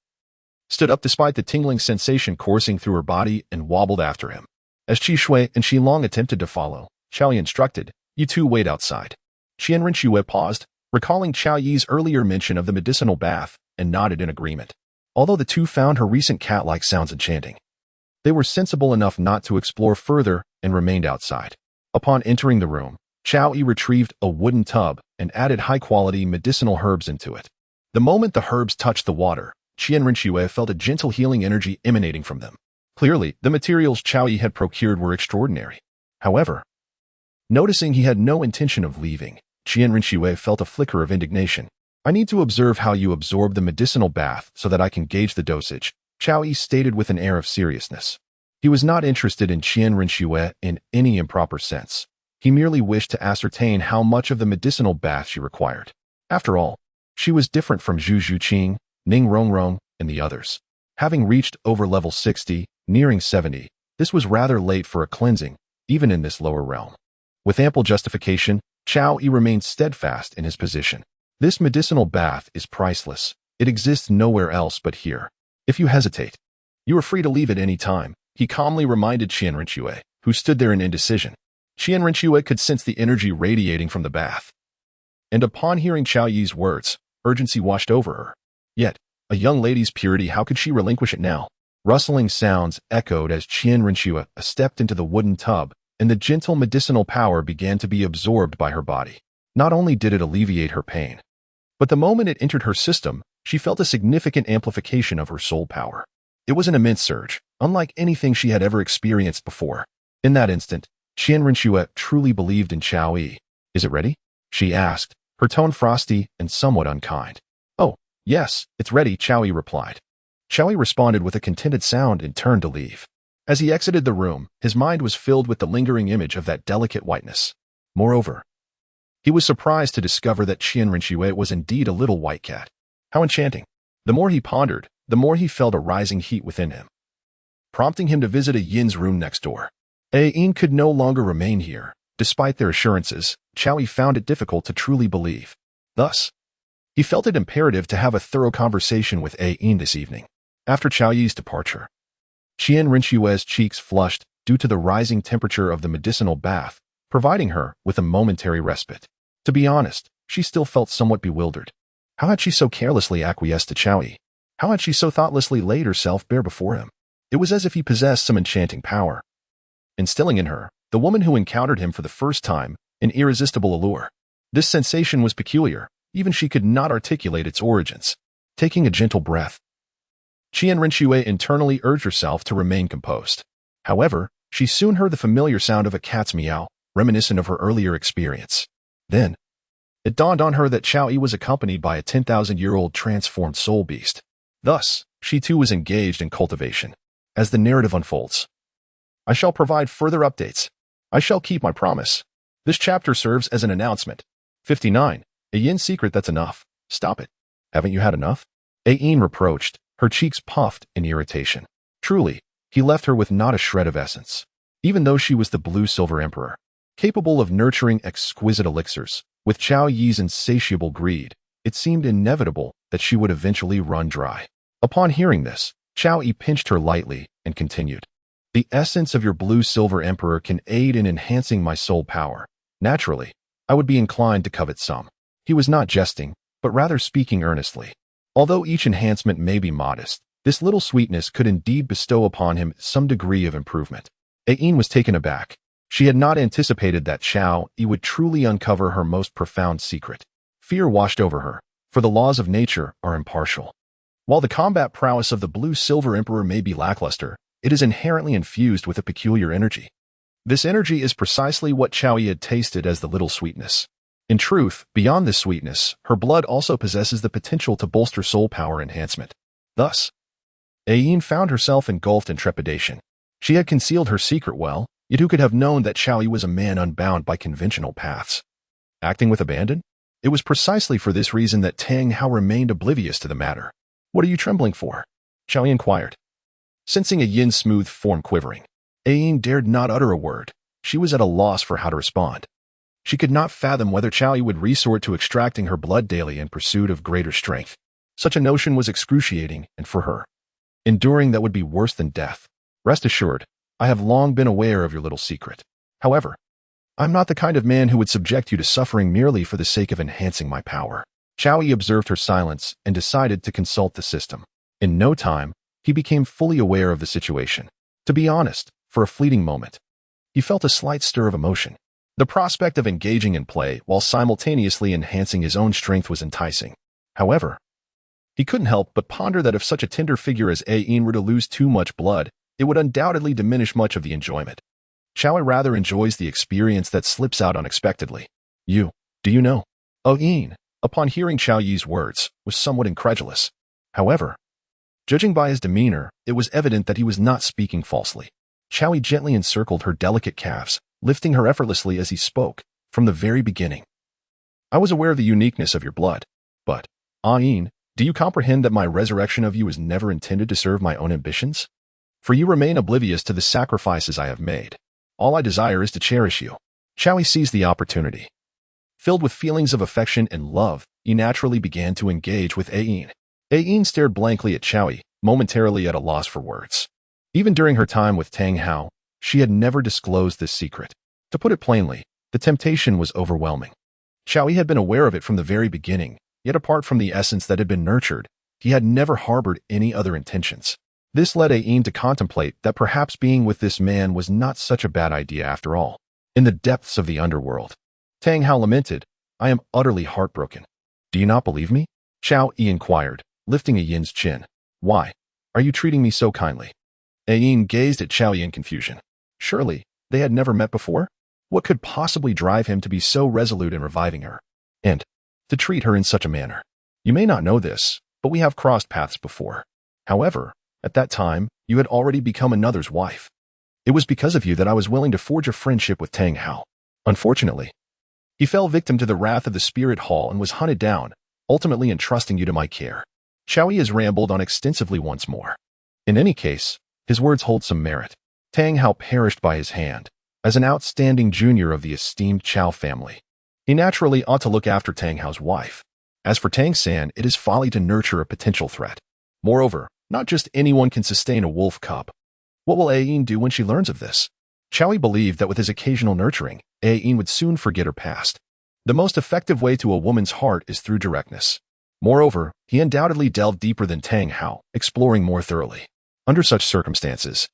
stood up despite the tingling sensation coursing through her body and wobbled after him. As Qi Shui and Qi Long attempted to follow, Qiao Yi instructed, you two wait outside. Qian Rinxue paused, recalling Qiao Yi's earlier mention of the medicinal bath, and nodded in agreement. Although the two found her recent cat-like sounds enchanting, they were sensible enough not to explore further and remained outside. Upon entering the room, Qiao Yi retrieved a wooden tub and added high-quality medicinal herbs into it. The moment the herbs touched the water, Qian Rinxue felt a gentle healing energy emanating from them. Clearly, the materials Qiao Yi had procured were extraordinary. However, noticing he had no intention of leaving, Qian Rinxue felt a flicker of indignation. I need to observe how you absorb the medicinal bath so that I can gauge the dosage, Qiao Yi stated with an air of seriousness. He was not interested in Qian Rinxue in any improper sense. He merely wished to ascertain how much of the medicinal bath she required. After all, she was different from Zhuqing, Ning Rongrong, and the others. Having reached over level 60, nearing 70, this was rather late for a cleansing, even in this lower realm. With ample justification, Qiao Yi remained steadfast in his position. This medicinal bath is priceless. It exists nowhere else but here. If you hesitate, you are free to leave at any time, he calmly reminded Qian Rinxue, who stood there in indecision. Qian Rinxue could sense the energy radiating from the bath. And upon hearing Qiao Yi's words, urgency washed over her. Yet, a young lady's purity, how could she relinquish it now? Rustling sounds echoed as Qian Rinxue stepped into the wooden tub, and the gentle medicinal power began to be absorbed by her body. Not only did it alleviate her pain, But the moment it entered her system, she felt a significant amplification of her soul power. It was an immense surge, unlike anything she had ever experienced before. In that instant, Qian Rinxue truly believed in Qiao Yi. "Is it ready?" she asked, her tone frosty and somewhat unkind. "Oh, yes, it's ready," Qiao Yi replied. Qiao Yi responded with a contented sound and turned to leave. As he exited the room, his mind was filled with the lingering image of that delicate whiteness. Moreover, he was surprised to discover that Qian Rinxue was indeed a little white cat. How enchanting! The more he pondered, the more he felt a rising heat within him, prompting him to visit a yin's room next door. Yin could no longer remain here. Despite their assurances, Qiao Yi found it difficult to truly believe. Thus, he felt it imperative to have a thorough conversation with Yin this evening. After Qiao Yi's departure, Qian Rinxue's cheeks flushed due to the rising temperature of the medicinal bath, providing her with a momentary respite. To be honest, she still felt somewhat bewildered. How had she so carelessly acquiesced to Qiao Yi? How had she so thoughtlessly laid herself bare before him? It was as if he possessed some enchanting power, instilling in her, the woman who encountered him for the first time, an irresistible allure. This sensation was peculiar, even she could not articulate its origins. Taking a gentle breath, Qian Rinxue internally urged herself to remain composed. However, she soon heard the familiar sound of a cat's meow, reminiscent of her earlier experience. Then, it dawned on her that Qiao Yi was accompanied by a 10,000-year-old transformed soul beast. Thus, she too was engaged in cultivation. As the narrative unfolds, I shall provide further updates. I shall keep my promise. This chapter serves as an announcement. 59. A yin secret that's enough. Stop it. Haven't you had enough? Yin reproached, her cheeks puffed in irritation. Truly, he left her with not a shred of essence. Even though she was the blue-silver emperor, capable of nurturing exquisite elixirs, with Qiao Yi's insatiable greed, it seemed inevitable that she would eventually run dry. Upon hearing this, Qiao Yi pinched her lightly and continued. The essence of your blue-silver emperor can aid in enhancing my soul power. Naturally, I would be inclined to covet some. He was not jesting, but rather speaking earnestly. Although each enhancement may be modest, this little sweetness could indeed bestow upon him some degree of improvement. Yin was taken aback. She had not anticipated that Qiao Yi would truly uncover her most profound secret. Fear washed over her, for the laws of nature are impartial. While the combat prowess of the blue-silver emperor may be lackluster, it is inherently infused with a peculiar energy. This energy is precisely what Qiao Yi had tasted as the little sweetness. In truth, beyond this sweetness, her blood also possesses the potential to bolster soul power enhancement. Thus, Yin found herself engulfed in trepidation. She had concealed her secret well, yet who could have known that Qiao Yi was a man unbound by conventional paths? Acting with abandon? It was precisely for this reason that Tang Hao remained oblivious to the matter. What are you trembling for? Qiao Yi inquired. Sensing a yin's smooth form quivering, Yin dared not utter a word. She was at a loss for how to respond. She could not fathom whether Qiao Yi would resort to extracting her blood daily in pursuit of greater strength. Such a notion was excruciating, and for her, enduring that would be worse than death. Rest assured, I have long been aware of your little secret. However, I'm not the kind of man who would subject you to suffering merely for the sake of enhancing my power. Qiao Yi observed her silence and decided to consult the system. In no time, he became fully aware of the situation. To be honest, for a fleeting moment, he felt a slight stir of emotion. The prospect of engaging in play while simultaneously enhancing his own strength was enticing. However, he couldn't help but ponder that if such a tender figure as Yin were to lose too much blood, it would undoubtedly diminish much of the enjoyment. Qiao Yi rather enjoys the experience that slips out unexpectedly. Do you know? Yin, upon hearing Qiao Yi's words, was somewhat incredulous. However, judging by his demeanor, it was evident that he was not speaking falsely. Qiao Yi gently encircled her delicate calves, lifting her effortlessly as he spoke. From the very beginning, I was aware of the uniqueness of your blood. But, Yin, do you comprehend that my resurrection of you is never intended to serve my own ambitions? For you remain oblivious to the sacrifices I have made. All I desire is to cherish you. Qiao Yi seized the opportunity. Filled with feelings of affection and love, he naturally began to engage with Yin. Yin stared blankly at Qiao Yi, momentarily at a loss for words. Even during her time with Tang Hao, she had never disclosed this secret. To put it plainly, the temptation was overwhelming. Qiao Yi had been aware of it from the very beginning, yet apart from the essence that had been nurtured, he had never harbored any other intentions. This led Yin to contemplate that perhaps being with this man was not such a bad idea after all. In the depths of the underworld, Tang Hao lamented, I am utterly heartbroken. Do you not believe me? Chao Yi inquired, lifting a Yin's chin. Why? Are you treating me so kindly? A Yin gazed at Chao Yi in confusion. Surely, they had never met before? What could possibly drive him to be so resolute in reviving her? And to treat her in such a manner? You may not know this, but we have crossed paths before. However, at that time, you had already become another's wife. It was because of you that I was willing to forge a friendship with Tang Hao. Unfortunately, he fell victim to the wrath of the spirit hall and was hunted down, ultimately entrusting you to my care. Chao Yi has rambled on extensively once more. In any case, his words hold some merit. Tang Hao perished by his hand, as an outstanding junior of the esteemed Chao family. He naturally ought to look after Tang Hao's wife. As for Tang San, it is folly to nurture a potential threat. Moreover, not just anyone can sustain a wolf cub. What will Ayin do when she learns of this? Chao Yi believed that with his occasional nurturing, Ayin would soon forget her past. The most effective way to a woman's heart is through directness. Moreover, he undoubtedly delved deeper than Tang Hao, exploring more thoroughly. Under such circumstances,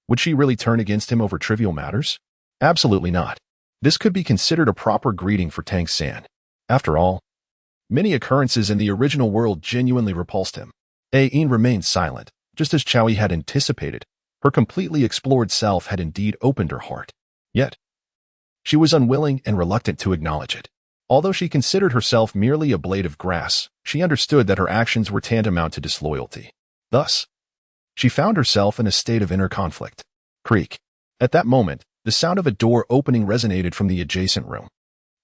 would she really turn against him over trivial matters? Absolutely not. This could be considered a proper greeting for Tang San. After all, many occurrences in the original world genuinely repulsed him. Ayin remained silent, just as Chao Yi had anticipated. Her completely explored self had indeed opened her heart. Yet, she was unwilling and reluctant to acknowledge it. Although she considered herself merely a blade of grass, she understood that her actions were tantamount to disloyalty. Thus, she found herself in a state of inner conflict. Creak. At that moment, the sound of a door opening resonated from the adjacent room.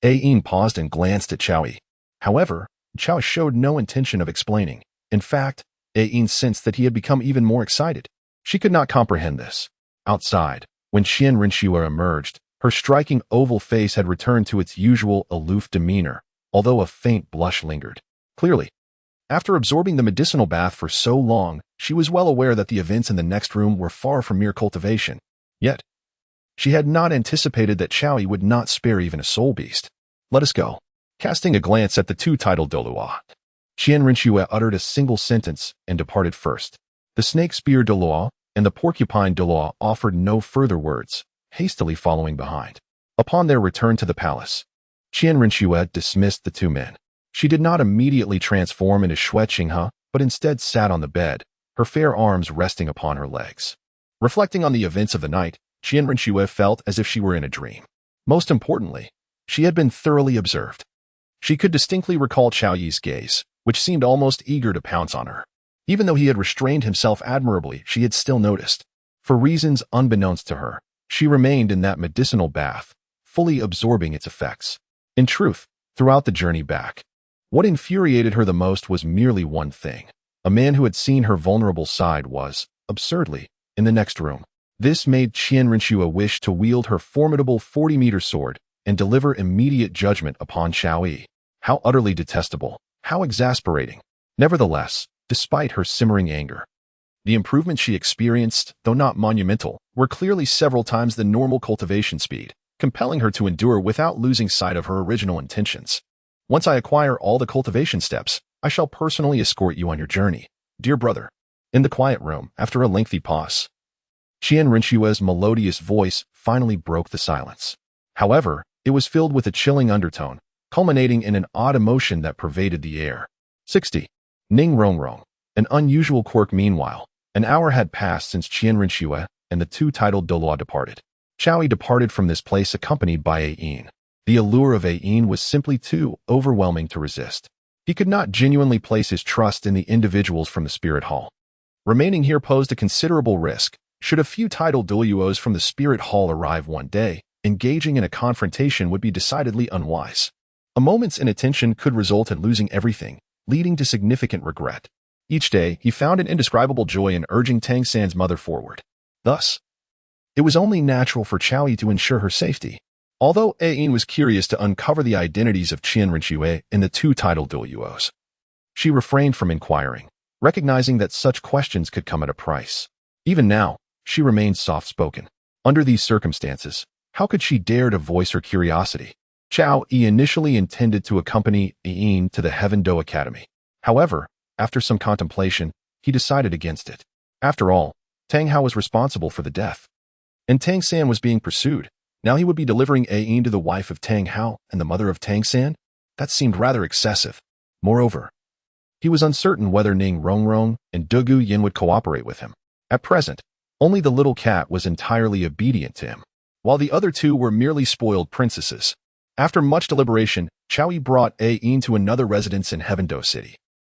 Ayin paused and glanced at Chao Yi. However, Chao showed no intention of explaining. In fact, Ayin sensed that he had become even more excited. She could not comprehend this. Outside, when Qian Rinxue emerged, her striking oval face had returned to its usual aloof demeanor, although a faint blush lingered. Clearly, after absorbing the medicinal bath for so long, she was well aware that the events in the next room were far from mere cultivation. Yet, she had not anticipated that Chao Yi would not spare even a soul beast. Let us go. Casting a glance at the two Title Douluo, Qian Rinxue uttered a single sentence and departed first. The snake spear Douluo and the porcupine Douluo offered no further words, hastily following behind. Upon their return to the palace, Qian Rinxue dismissed the two men. She did not immediately transform into Zhuqing, but instead sat on the bed, her fair arms resting upon her legs. Reflecting on the events of the night, Qian Rinxue felt as if she were in a dream. Most importantly, she had been thoroughly observed. She could distinctly recall Chao Yi's gaze, which seemed almost eager to pounce on her. Even though he had restrained himself admirably, she had still noticed. For reasons unbeknownst to her, she remained in that medicinal bath, fully absorbing its effects. In truth, throughout the journey back, what infuriated her the most was merely one thing. A man who had seen her vulnerable side was, absurdly, in the next room. This made Qian Rinxue wish to wield her formidable 40-meter sword and deliver immediate judgment upon Chao Yi. How utterly detestable, how exasperating. Nevertheless, despite her simmering anger, the improvements she experienced, though not monumental, were clearly several times the normal cultivation speed, compelling her to endure without losing sight of her original intentions. Once I acquire all the cultivation steps, I shall personally escort you on your journey, dear brother. In the quiet room, after a lengthy pause, Qian Rinxue's melodious voice finally broke the silence. However, it was filled with a chilling undertone, culminating in an odd emotion that pervaded the air. 60. Ning Rongrong. An unusual quirk. Meanwhile, an hour had passed since Qian Rinxue and the two Title Douluo departed. Chao Yi departed from this place accompanied by Ayin. The allure of Ayin was simply too overwhelming to resist. He could not genuinely place his trust in the individuals from the Spirit Hall. Remaining here posed a considerable risk. Should a few Title Douluos from the Spirit Hall arrive one day, engaging in a confrontation would be decidedly unwise. A moment's inattention could result in losing everything, leading to significant regret. Each day, he found an indescribable joy in urging Tang San's mother forward. Thus, it was only natural for Chao Yi to ensure her safety. Although Ayin was curious to uncover the identities of Qian Rinxue and the two Title Douluos, she refrained from inquiring, recognizing that such questions could come at a price. Even now, she remained soft-spoken. Under these circumstances, how could she dare to voice her curiosity? Chao Yi initially intended to accompany Ayin to the Heaven Do Academy. However, after some contemplation, he decided against it. After all, Tang Hao was responsible for the death, and Tang San was being pursued. Now he would be delivering Ayin to the wife of Tang Hao and the mother of Tang San? That seemed rather excessive. Moreover, he was uncertain whether Ning Rongrong and Dugu Yin would cooperate with him. At present, only the little cat was entirely obedient to him, while the other two were merely spoiled princesses. After much deliberation, Chao Yi brought Yin to another residence in Heavendo City.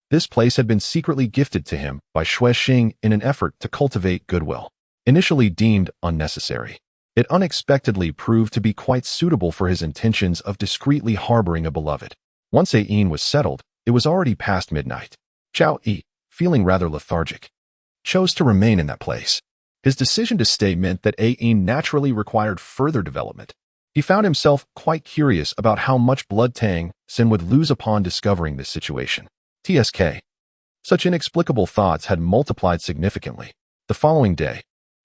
This place had been secretly gifted to him by Shuexing in an effort to cultivate goodwill. Initially deemed unnecessary, it unexpectedly proved to be quite suitable for his intentions of discreetly harboring a beloved. Once Yin was settled, it was already past midnight. Chao Yi, feeling rather lethargic, chose to remain in that place. His decision to stay meant that Yin naturally required further development. He found himself quite curious about how much blood Tang Xin would lose upon discovering this situation. TSK. Such inexplicable thoughts had multiplied significantly. The following day,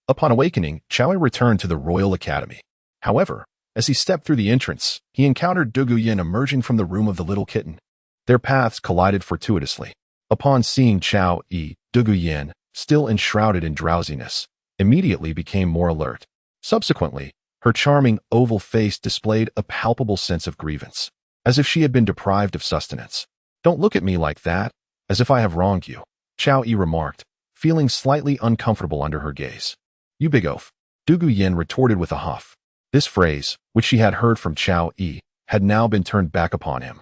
upon awakening, Chao Yi returned to the Royal Academy. However, as he stepped through the entrance, he encountered Dugu Yin emerging from the room of the little kitten. Their paths collided fortuitously. Upon seeing Chao Yi, Dugu Yin, still enshrouded in drowsiness, immediately became more alert. Subsequently, her charming oval face displayed a palpable sense of grievance, as if she had been deprived of sustenance. "Don't look at me like that, as if I have wronged you," Chao Yi remarked, feeling slightly uncomfortable under her gaze. "You big oaf," Dugu Yin retorted with a huff. This phrase, which she had heard from Chao Yi, had now been turned back upon him.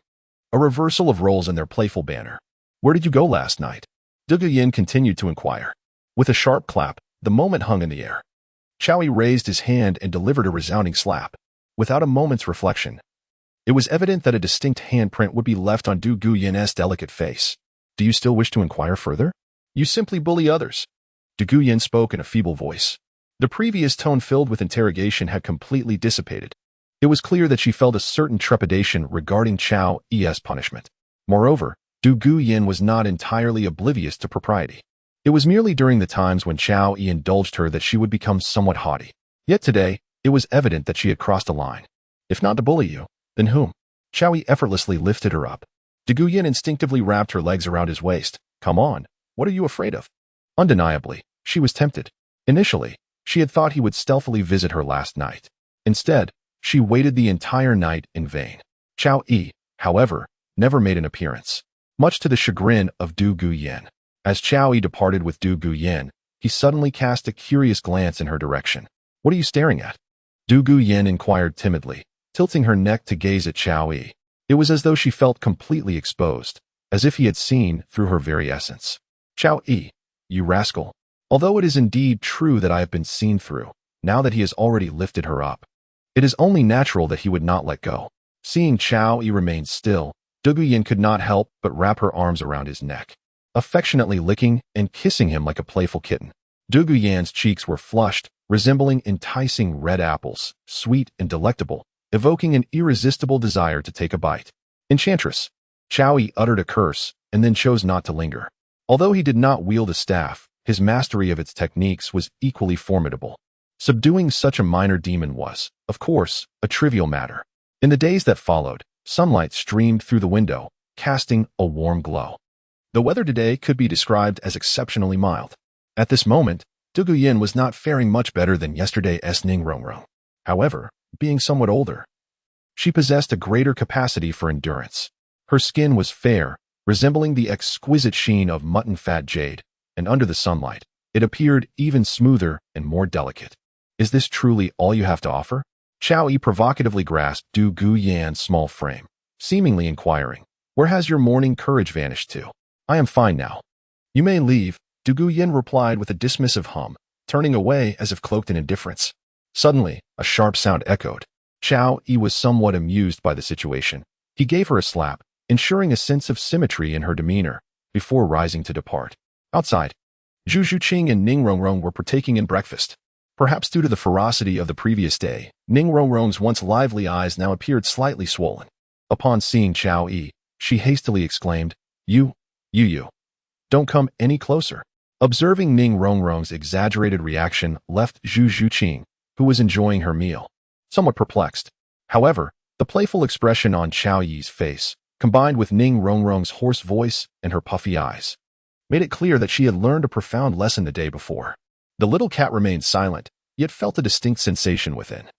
A reversal of roles in their playful banter. "Where did you go last night?" Dugu Yin continued to inquire. With a sharp clap, the moment hung in the air. Chao Yi raised his hand and delivered a resounding slap. Without a moment's reflection, it was evident that a distinct handprint would be left on Dugu Yin's delicate face. "Do you still wish to inquire further? You simply bully others." Dugu Yin spoke in a feeble voice. The previous tone filled with interrogation had completely dissipated. It was clear that she felt a certain trepidation regarding Chao Yi's punishment. Moreover, Dugu Yin was not entirely oblivious to propriety. It was merely during the times when Chao Yi indulged her that she would become somewhat haughty. Yet today, it was evident that she had crossed a line. "If not to bully you, then whom?" Chao Yi effortlessly lifted her up. Dugu Yin instinctively wrapped her legs around his waist. "Come on, what are you afraid of?" Undeniably, she was tempted. Initially, she had thought he would stealthily visit her last night. Instead, she waited the entire night in vain. Chao Yi, however, never made an appearance, much to the chagrin of Dugu Yin. As Chao Yi departed with Dugu Yin, he suddenly cast a curious glance in her direction. "What are you staring at?" Dugu Yin inquired timidly, tilting her neck to gaze at Chao Yi. It was as though she felt completely exposed, as if he had seen through her very essence. "Chao Yi, you rascal. Although it is indeed true that I have been seen through, now that he has already lifted her up, it is only natural that he would not let go." Seeing Chao Yi remain still, Dugu Yin could not help but wrap her arms around his neck, affectionately licking and kissing him like a playful kitten. Dugu Yin's cheeks were flushed, resembling enticing red apples, sweet and delectable, evoking an irresistible desire to take a bite. "Enchantress!" Chao Yi uttered a curse and then chose not to linger. Although he did not wield a staff, his mastery of its techniques was equally formidable. Subduing such a minor demon was, of course, a trivial matter. In the days that followed, sunlight streamed through the window, casting a warm glow. The weather today could be described as exceptionally mild. At this moment, Dugu Yin was not faring much better than yesterday's Ning Rongrong. However, being somewhat older, she possessed a greater capacity for endurance. Her skin was fair, resembling the exquisite sheen of mutton fat jade, and under the sunlight, it appeared even smoother and more delicate. "Is this truly all you have to offer?" Chao Yi provocatively grasped Dugu Yin's small frame, seemingly inquiring, "Where has your morning courage vanished to?" "I am fine now. You may leave," Dugu Yin replied with a dismissive hum, turning away as if cloaked in indifference. Suddenly, a sharp sound echoed. Chao Yi was somewhat amused by the situation. He gave her a slap, ensuring a sense of symmetry in her demeanor, before rising to depart. Outside, Zhuqing and Ning Rongrong were partaking in breakfast. Perhaps due to the ferocity of the previous day, Ning Rongrong's once lively eyes now appeared slightly swollen. Upon seeing Chao Yi, she hastily exclaimed, You, don't come any closer." Observing Ning Rongrong's exaggerated reaction left Zhuqing, who was enjoying her meal, somewhat perplexed. However, the playful expression on Chao Yi's face, combined with Ning Rongrong's hoarse voice and her puffy eyes, made it clear that she had learned a profound lesson the day before. The little cat remained silent, yet felt a distinct sensation within.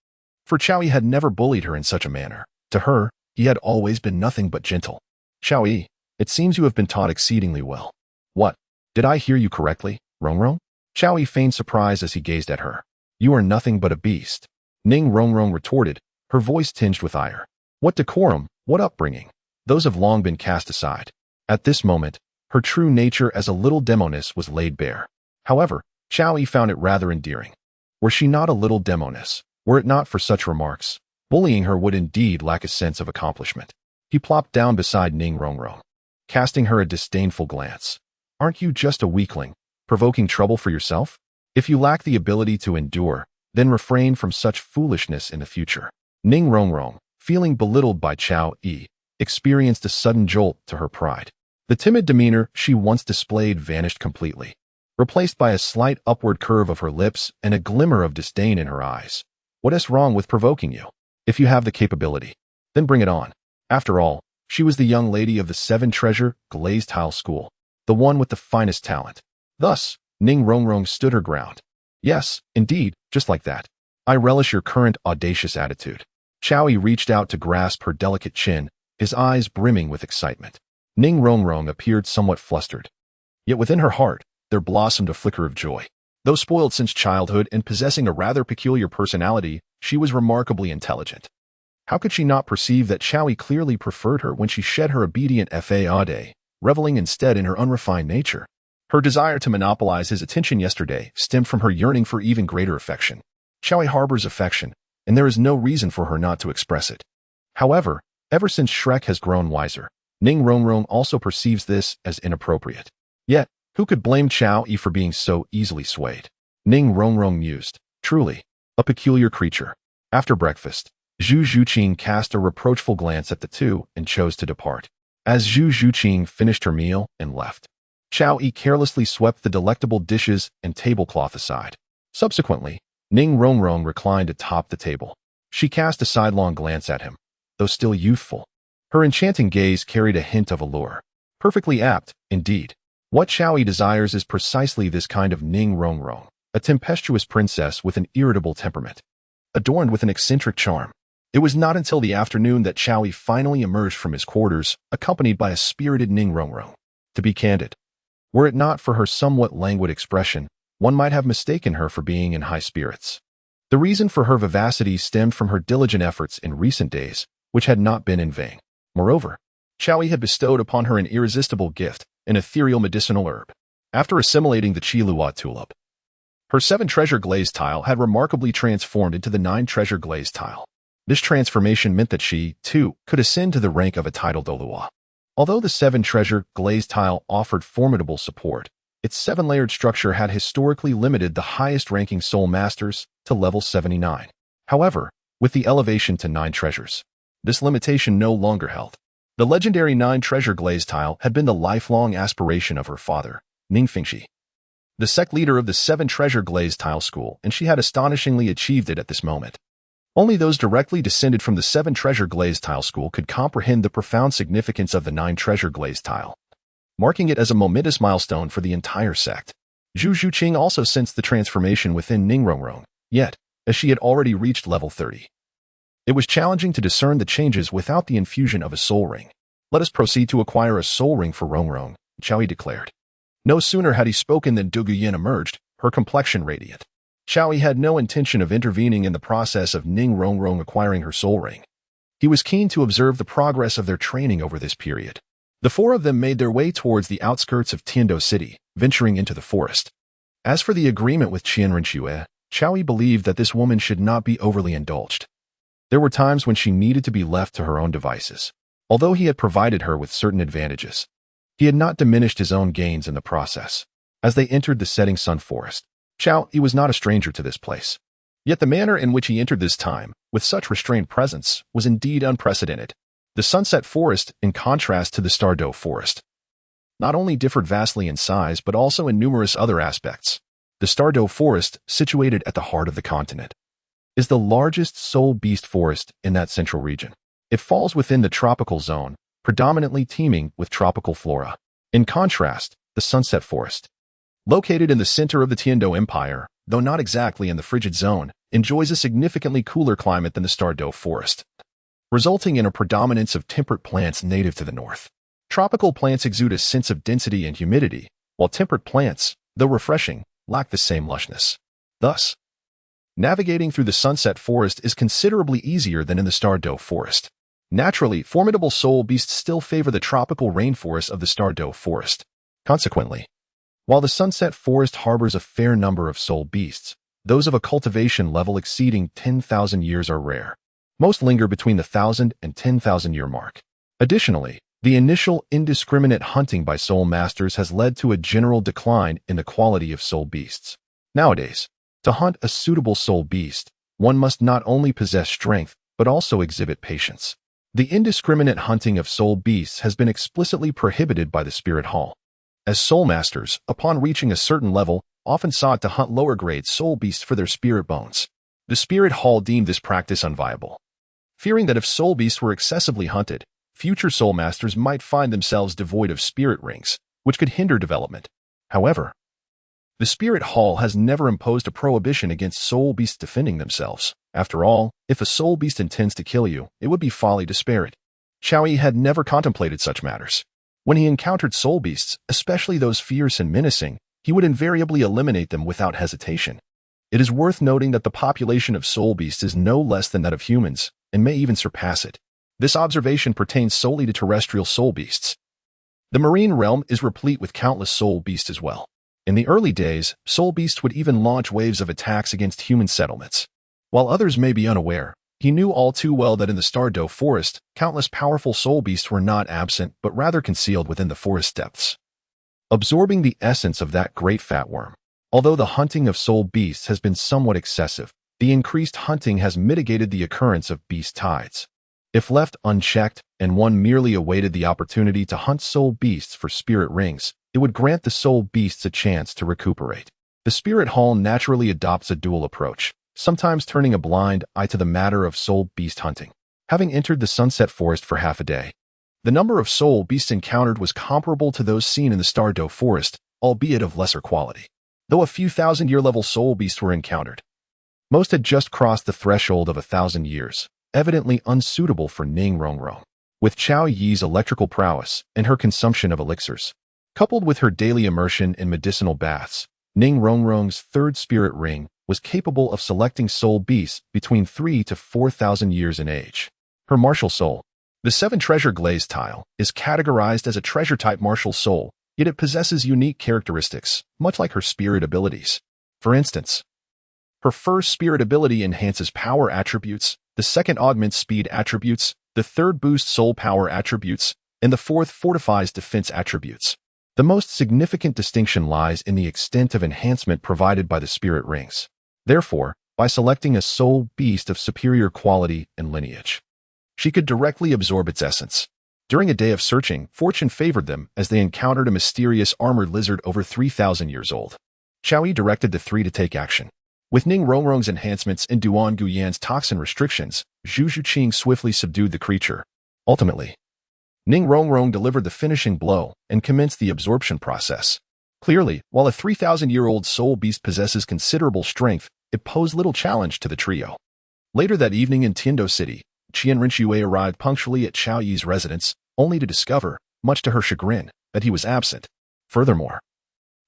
For Chao Yi had never bullied her in such a manner. To her, he had always been nothing but gentle. "Chao Yi, It seems you have been taught exceedingly well. What? Did I hear you correctly, Rongrong? Chow Yi feigned surprise as he gazed at her. You are nothing but a beast. Ning Rongrong retorted, her voice tinged with ire. What decorum, what upbringing? Those have long been cast aside. At this moment, her true nature as a little demoness was laid bare. However, Chow Yi found it rather endearing. Were she not a little demoness, were it not for such remarks, bullying her would indeed lack a sense of accomplishment. He plopped down beside Ning Rongrong, casting her a disdainful glance. Aren't you just a weakling, provoking trouble for yourself? If you lack the ability to endure, then refrain from such foolishness in the future. Ning Rongrong, feeling belittled by Chow Yi, experienced a sudden jolt to her pride. The timid demeanor she once displayed vanished completely, replaced by a slight upward curve of her lips and a glimmer of disdain in her eyes. What is wrong with provoking you? If you have the capability, then bring it on. After all, she was the young lady of the 7 treasure glazed tile school, the one with the finest talent. Thus, Ning Rongrong stood her ground. Yes, indeed, just like that. I relish your current audacious attitude. Chow Yi reached out to grasp her delicate chin, his eyes brimming with excitement. Ning Rongrong appeared somewhat flustered. Yet within her heart, there blossomed a flicker of joy. Though spoiled since childhood and possessing a rather peculiar personality, she was remarkably intelligent. How could she not perceive that Chow Yi clearly preferred her when she shed her obedient faade, reveling instead in her unrefined nature? Her desire to monopolize his attention yesterday stemmed from her yearning for even greater affection. Chow Yi harbors affection, and there is no reason for her not to express it. However, ever since Shrek has grown wiser, Ning Rongrong also perceives this as inappropriate. Yet, who could blame Chow Yi for being so easily swayed? Ning Rongrong mused, truly, a peculiar creature. After breakfast, Zhuqing cast a reproachful glance at the two and chose to depart. As Zhuqing finished her meal and left, Chow Yi carelessly swept the delectable dishes and tablecloth aside. Subsequently, Ning Rongrong reclined atop the table. She cast a sidelong glance at him, though still youthful. Her enchanting gaze carried a hint of allure. Perfectly apt, indeed. What Chow Yi desires is precisely this kind of Ning Rongrong, a tempestuous princess with an irritable temperament, adorned with an eccentric charm. It was not until the afternoon that Chow Yi finally emerged from his quarters, accompanied by a spirited Ning Rongrong. To be candid, were it not for her somewhat languid expression, one might have mistaken her for being in high spirits. The reason for her vivacity stemmed from her diligent efforts in recent days, which had not been in vain. Moreover, Chow Yi had bestowed upon her an irresistible gift, an ethereal medicinal herb. After assimilating the Qilua tulip, her 7 treasure glazed tile had remarkably transformed into the 9 treasure glazed tile. This transformation meant that she, too, could ascend to the rank of a Title Douluo. Although the 7 treasure glazed tile offered formidable support, its 7-layered structure had historically limited the highest-ranking soul masters to level 79. However, with the elevation to 9 treasures, this limitation no longer held. The legendary 9 treasure glazed tile had been the lifelong aspiration of her father, Ning Fengxi, the sect leader of the 7 treasure glazed tile school, and she had astonishingly achieved it at this moment. Only those directly descended from the 7 treasure glazed tile school could comprehend the profound significance of the 9 treasure glazed tile, marking it as a momentous milestone for the entire sect. Zhuqing also sensed the transformation within Ning Rongrong, yet, as she had already reached level 30, it was challenging to discern the changes without the infusion of a soul ring. Let us proceed to acquire a soul ring for Rongrong, Chow Yi declared. No sooner had he spoken than Dugu emerged, her complexion radiant. Chow Yi had no intention of intervening in the process of Ning Rongrong acquiring her soul ring. He was keen to observe the progress of their training over this period. The 4 of them made their way towards the outskirts of Tiando City, venturing into the forest. As for the agreement with Qianrenxue, Chow Yi believed that this woman should not be overly indulged. There were times when she needed to be left to her own devices. Although he had provided her with certain advantages, he had not diminished his own gains in the process. As they entered the setting sun forest, Chow Yi was not a stranger to this place. Yet the manner in which he entered this time, with such restrained presence, was indeed unprecedented. The sunset forest, in contrast to the Stardow forest, not only differed vastly in size but also in numerous other aspects. The Stardow forest, situated at the heart of the continent, is the largest soul beast forest in that central region. It falls within the tropical zone, predominantly teeming with tropical flora. In contrast, the sunset forest, located in the center of the Tiando Empire, though not exactly in the frigid zone, enjoys a significantly cooler climate than the Stardow forest, resulting in a predominance of temperate plants native to the north. Tropical plants exude a sense of density and humidity, while temperate plants, though refreshing, lack the same lushness. Thus, navigating through the Sunset Forest is considerably easier than in the Douluo Forest. Naturally, formidable soul beasts still favor the tropical rainforests of the Douluo Forest. Consequently, while the Sunset Forest harbors a fair number of soul beasts, those of a cultivation level exceeding 10,000 years are rare. Most linger between the 1,000 and 10,000 year mark. Additionally, the initial indiscriminate hunting by soul masters has led to a general decline in the quality of soul beasts. Nowadays, to hunt a suitable soul beast, one must not only possess strength, but also exhibit patience. The indiscriminate hunting of soul beasts has been explicitly prohibited by the Spirit Hall, as soul masters, upon reaching a certain level, often sought to hunt lower-grade soul beasts for their spirit bones. The Spirit Hall deemed this practice unviable, fearing that if soul beasts were excessively hunted, future soul masters might find themselves devoid of spirit rings, which could hinder development. However, the Spirit Hall has never imposed a prohibition against soul beasts defending themselves. After all, if a soul beast intends to kill you, it would be folly to spare it. Xiao Yi had never contemplated such matters. When he encountered soul beasts, especially those fierce and menacing, he would invariably eliminate them without hesitation. It is worth noting that the population of soul beasts is no less than that of humans, and may even surpass it. This observation pertains solely to terrestrial soul beasts. The marine realm is replete with countless soul beasts as well. In the early days, soul beasts would even launch waves of attacks against human settlements. While others may be unaware, he knew all too well that in the Douluo Forest, countless powerful soul beasts were not absent but rather concealed within the forest depths, absorbing the essence of that great fat worm. Although the hunting of soul beasts has been somewhat excessive, the increased hunting has mitigated the occurrence of beast tides. If left unchecked and one merely awaited the opportunity to hunt soul beasts for spirit rings, it would grant the soul beasts a chance to recuperate. The Spirit Hall naturally adopts a dual approach, sometimes turning a blind eye to the matter of soul beast hunting. Having entered the Sunset Forest for half a day, the number of soul beasts encountered was comparable to those seen in the Douluo Forest, albeit of lesser quality. Though a few thousand-year-level soul beasts were encountered, most had just crossed the threshold of 1,000 years, evidently unsuitable for Ning Rongrong. With Xiao Yi's electrical prowess and her consumption of elixirs, coupled with her daily immersion in medicinal baths, Ning Rongrong's third spirit ring was capable of selecting soul beasts between 3,000 to 4,000 years in age. Her martial soul, the 7 treasure glaze tile, is categorized as a treasure-type martial soul, yet it possesses unique characteristics, much like her spirit abilities. For instance, her first spirit ability enhances power attributes, the second augments speed attributes, the third boosts soul power attributes, and the fourth fortifies defense attributes. The most significant distinction lies in the extent of enhancement provided by the spirit rings. Therefore, by selecting a soul beast of superior quality and lineage, she could directly absorb its essence. During a day of searching, fortune favored them as they encountered a mysterious armored lizard over 3,000 years old. Xiao Yi directed the 3 to take action. With Ning Rongrong's enhancements and Duan Guyan's toxin restrictions, Zhuqing swiftly subdued the creature. Ultimately, Ning Rongrong delivered the finishing blow and commenced the absorption process. Clearly, while a 3,000-year-old soul beast possesses considerable strength, it posed little challenge to the trio. Later that evening in Tiando City, Qian Rinxue arrived punctually at Xiao Yi's residence, only to discover, much to her chagrin, that he was absent. Furthermore,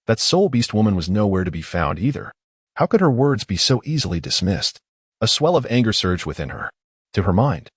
that soul beast woman was nowhere to be found either. How could her words be so easily dismissed? A swell of anger surged within her. To her mind,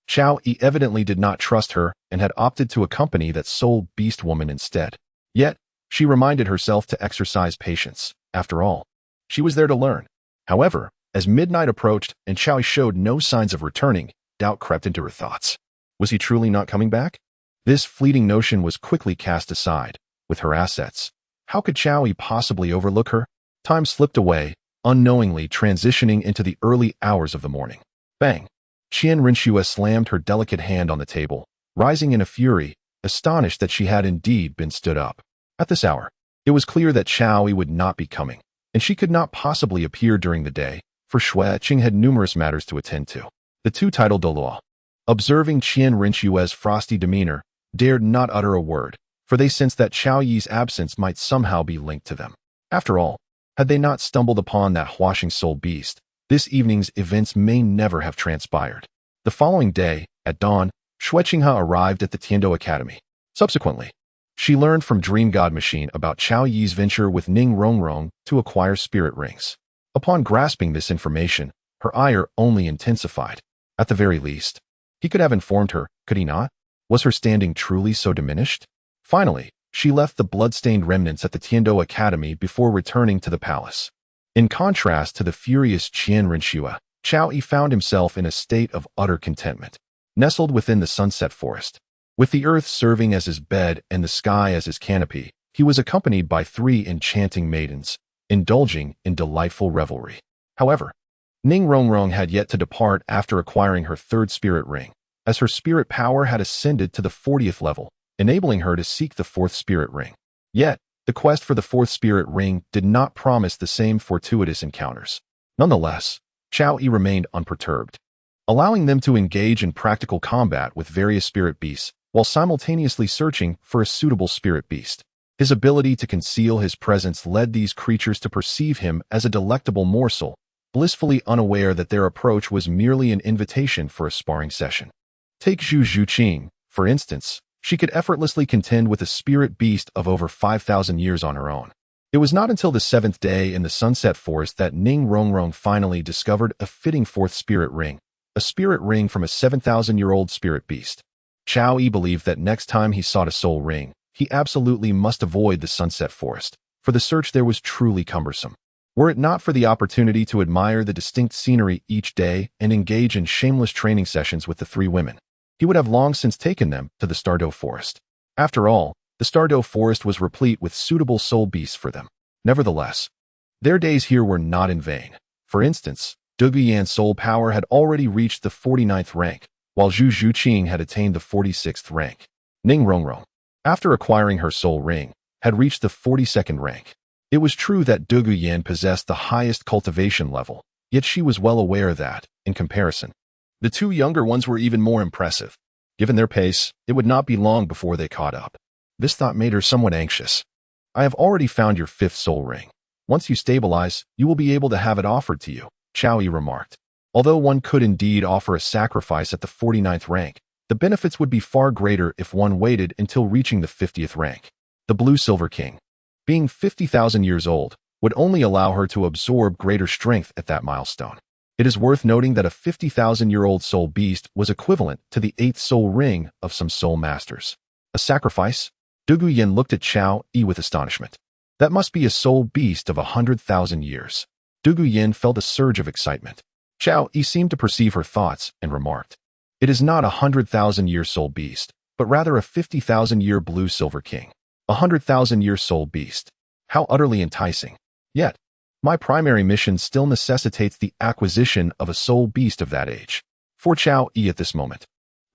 Xiao Yi evidently did not trust her and had opted to accompany that soul beast woman instead. Yet, she reminded herself to exercise patience. After all, she was there to learn. However, as midnight approached and Xiao Yi showed no signs of returning, doubt crept into her thoughts. Was he truly not coming back? This fleeting notion was quickly cast aside. With her assets, how could Xiao Yi possibly overlook her? Time slipped away, unknowingly transitioning into the early hours of the morning. Bang! Qian Rinxue slammed her delicate hand on the table, rising in a fury, astonished that she had indeed been stood up. At this hour, it was clear that Xiao Yi would not be coming, and she could not possibly appear during the day, for Zhuqing had numerous matters to attend to. The 2 Title Douluo, observing Qian Rinxue's frosty demeanor, dared not utter a word, for they sensed that Xiao Yi's absence might somehow be linked to them. After all, had they not stumbled upon that washing soul beast, this evening's events may never have transpired. The following day, at dawn, Zhuqing arrived at the Tiando Academy. Subsequently, she learned from Dream God Machine about Chao Yi's venture with Ning Rongrong to acquire spirit rings. Upon grasping this information, her ire only intensified. At the very least, he could have informed her, could he not? Was her standing truly so diminished? Finally, she left the blood-stained remnants at the Tiando Academy before returning to the palace. In contrast to the furious Qian Renshua, Chao Yi found himself in a state of utter contentment. Nestled within the sunset forest, with the earth serving as his bed and the sky as his canopy, he was accompanied by 3 enchanting maidens, indulging in delightful revelry. However, Ning Rongrong had yet to depart after acquiring her 3rd spirit ring, as her spirit power had ascended to the 40th level, enabling her to seek the 4th spirit ring. Yet, the quest for the 4th spirit ring did not promise the same fortuitous encounters. Nonetheless, Chao Yi remained unperturbed, allowing them to engage in practical combat with various spirit beasts, while simultaneously searching for a suitable spirit beast. His ability to conceal his presence led these creatures to perceive him as a delectable morsel, blissfully unaware that their approach was merely an invitation for a sparring session. Take Zhuqing, for instance. She could effortlessly contend with a spirit beast of over 5,000 years on her own. It was not until the 7th day in the Sunset Forest that Ning Rongrong finally discovered a fitting 4th spirit ring, a spirit ring from a 7,000-year-old spirit beast. Chao Yi believed that next time he sought a soul ring, he absolutely must avoid the Sunset Forest, for the search there was truly cumbersome. Were it not for the opportunity to admire the distinct scenery each day and engage in shameless training sessions with the 3 women, he would have long since taken them to the Stardow Forest. After all, the Stardow Forest was replete with suitable soul beasts for them. Nevertheless, their days here were not in vain. For instance, Dugu soul power had already reached the 49th rank, while Zhuqing had attained the 46th rank. Ning Rongrong, after acquiring her soul ring, had reached the 42nd rank. It was true that Dugu possessed the highest cultivation level, yet she was well aware that, in comparison, the 2 younger ones were even more impressive. Given their pace, it would not be long before they caught up. This thought made her somewhat anxious. I have already found your 5th soul ring. Once you stabilize, you will be able to have it offered to you, Chao Yi remarked. Although one could indeed offer a sacrifice at the 49th rank, the benefits would be far greater if one waited until reaching the 50th rank. The Blue Silver King, being 50,000 years old, would only allow her to absorb greater strength at that milestone. It is worth noting that a 50,000-year-old soul beast was equivalent to the 8th soul ring of some soul masters. A sacrifice? Dugu looked at Chao Yi with astonishment. That must be a soul beast of 100,000 years. Dugu felt a surge of excitement. Chao Yi seemed to perceive her thoughts and remarked, "It is not a 100,000-year soul beast, but rather a 50,000-year blue silver king. A 100,000-year soul beast. How utterly enticing. Yet, my primary mission still necessitates the acquisition of a soul beast of that age." For Chao Yi at this moment,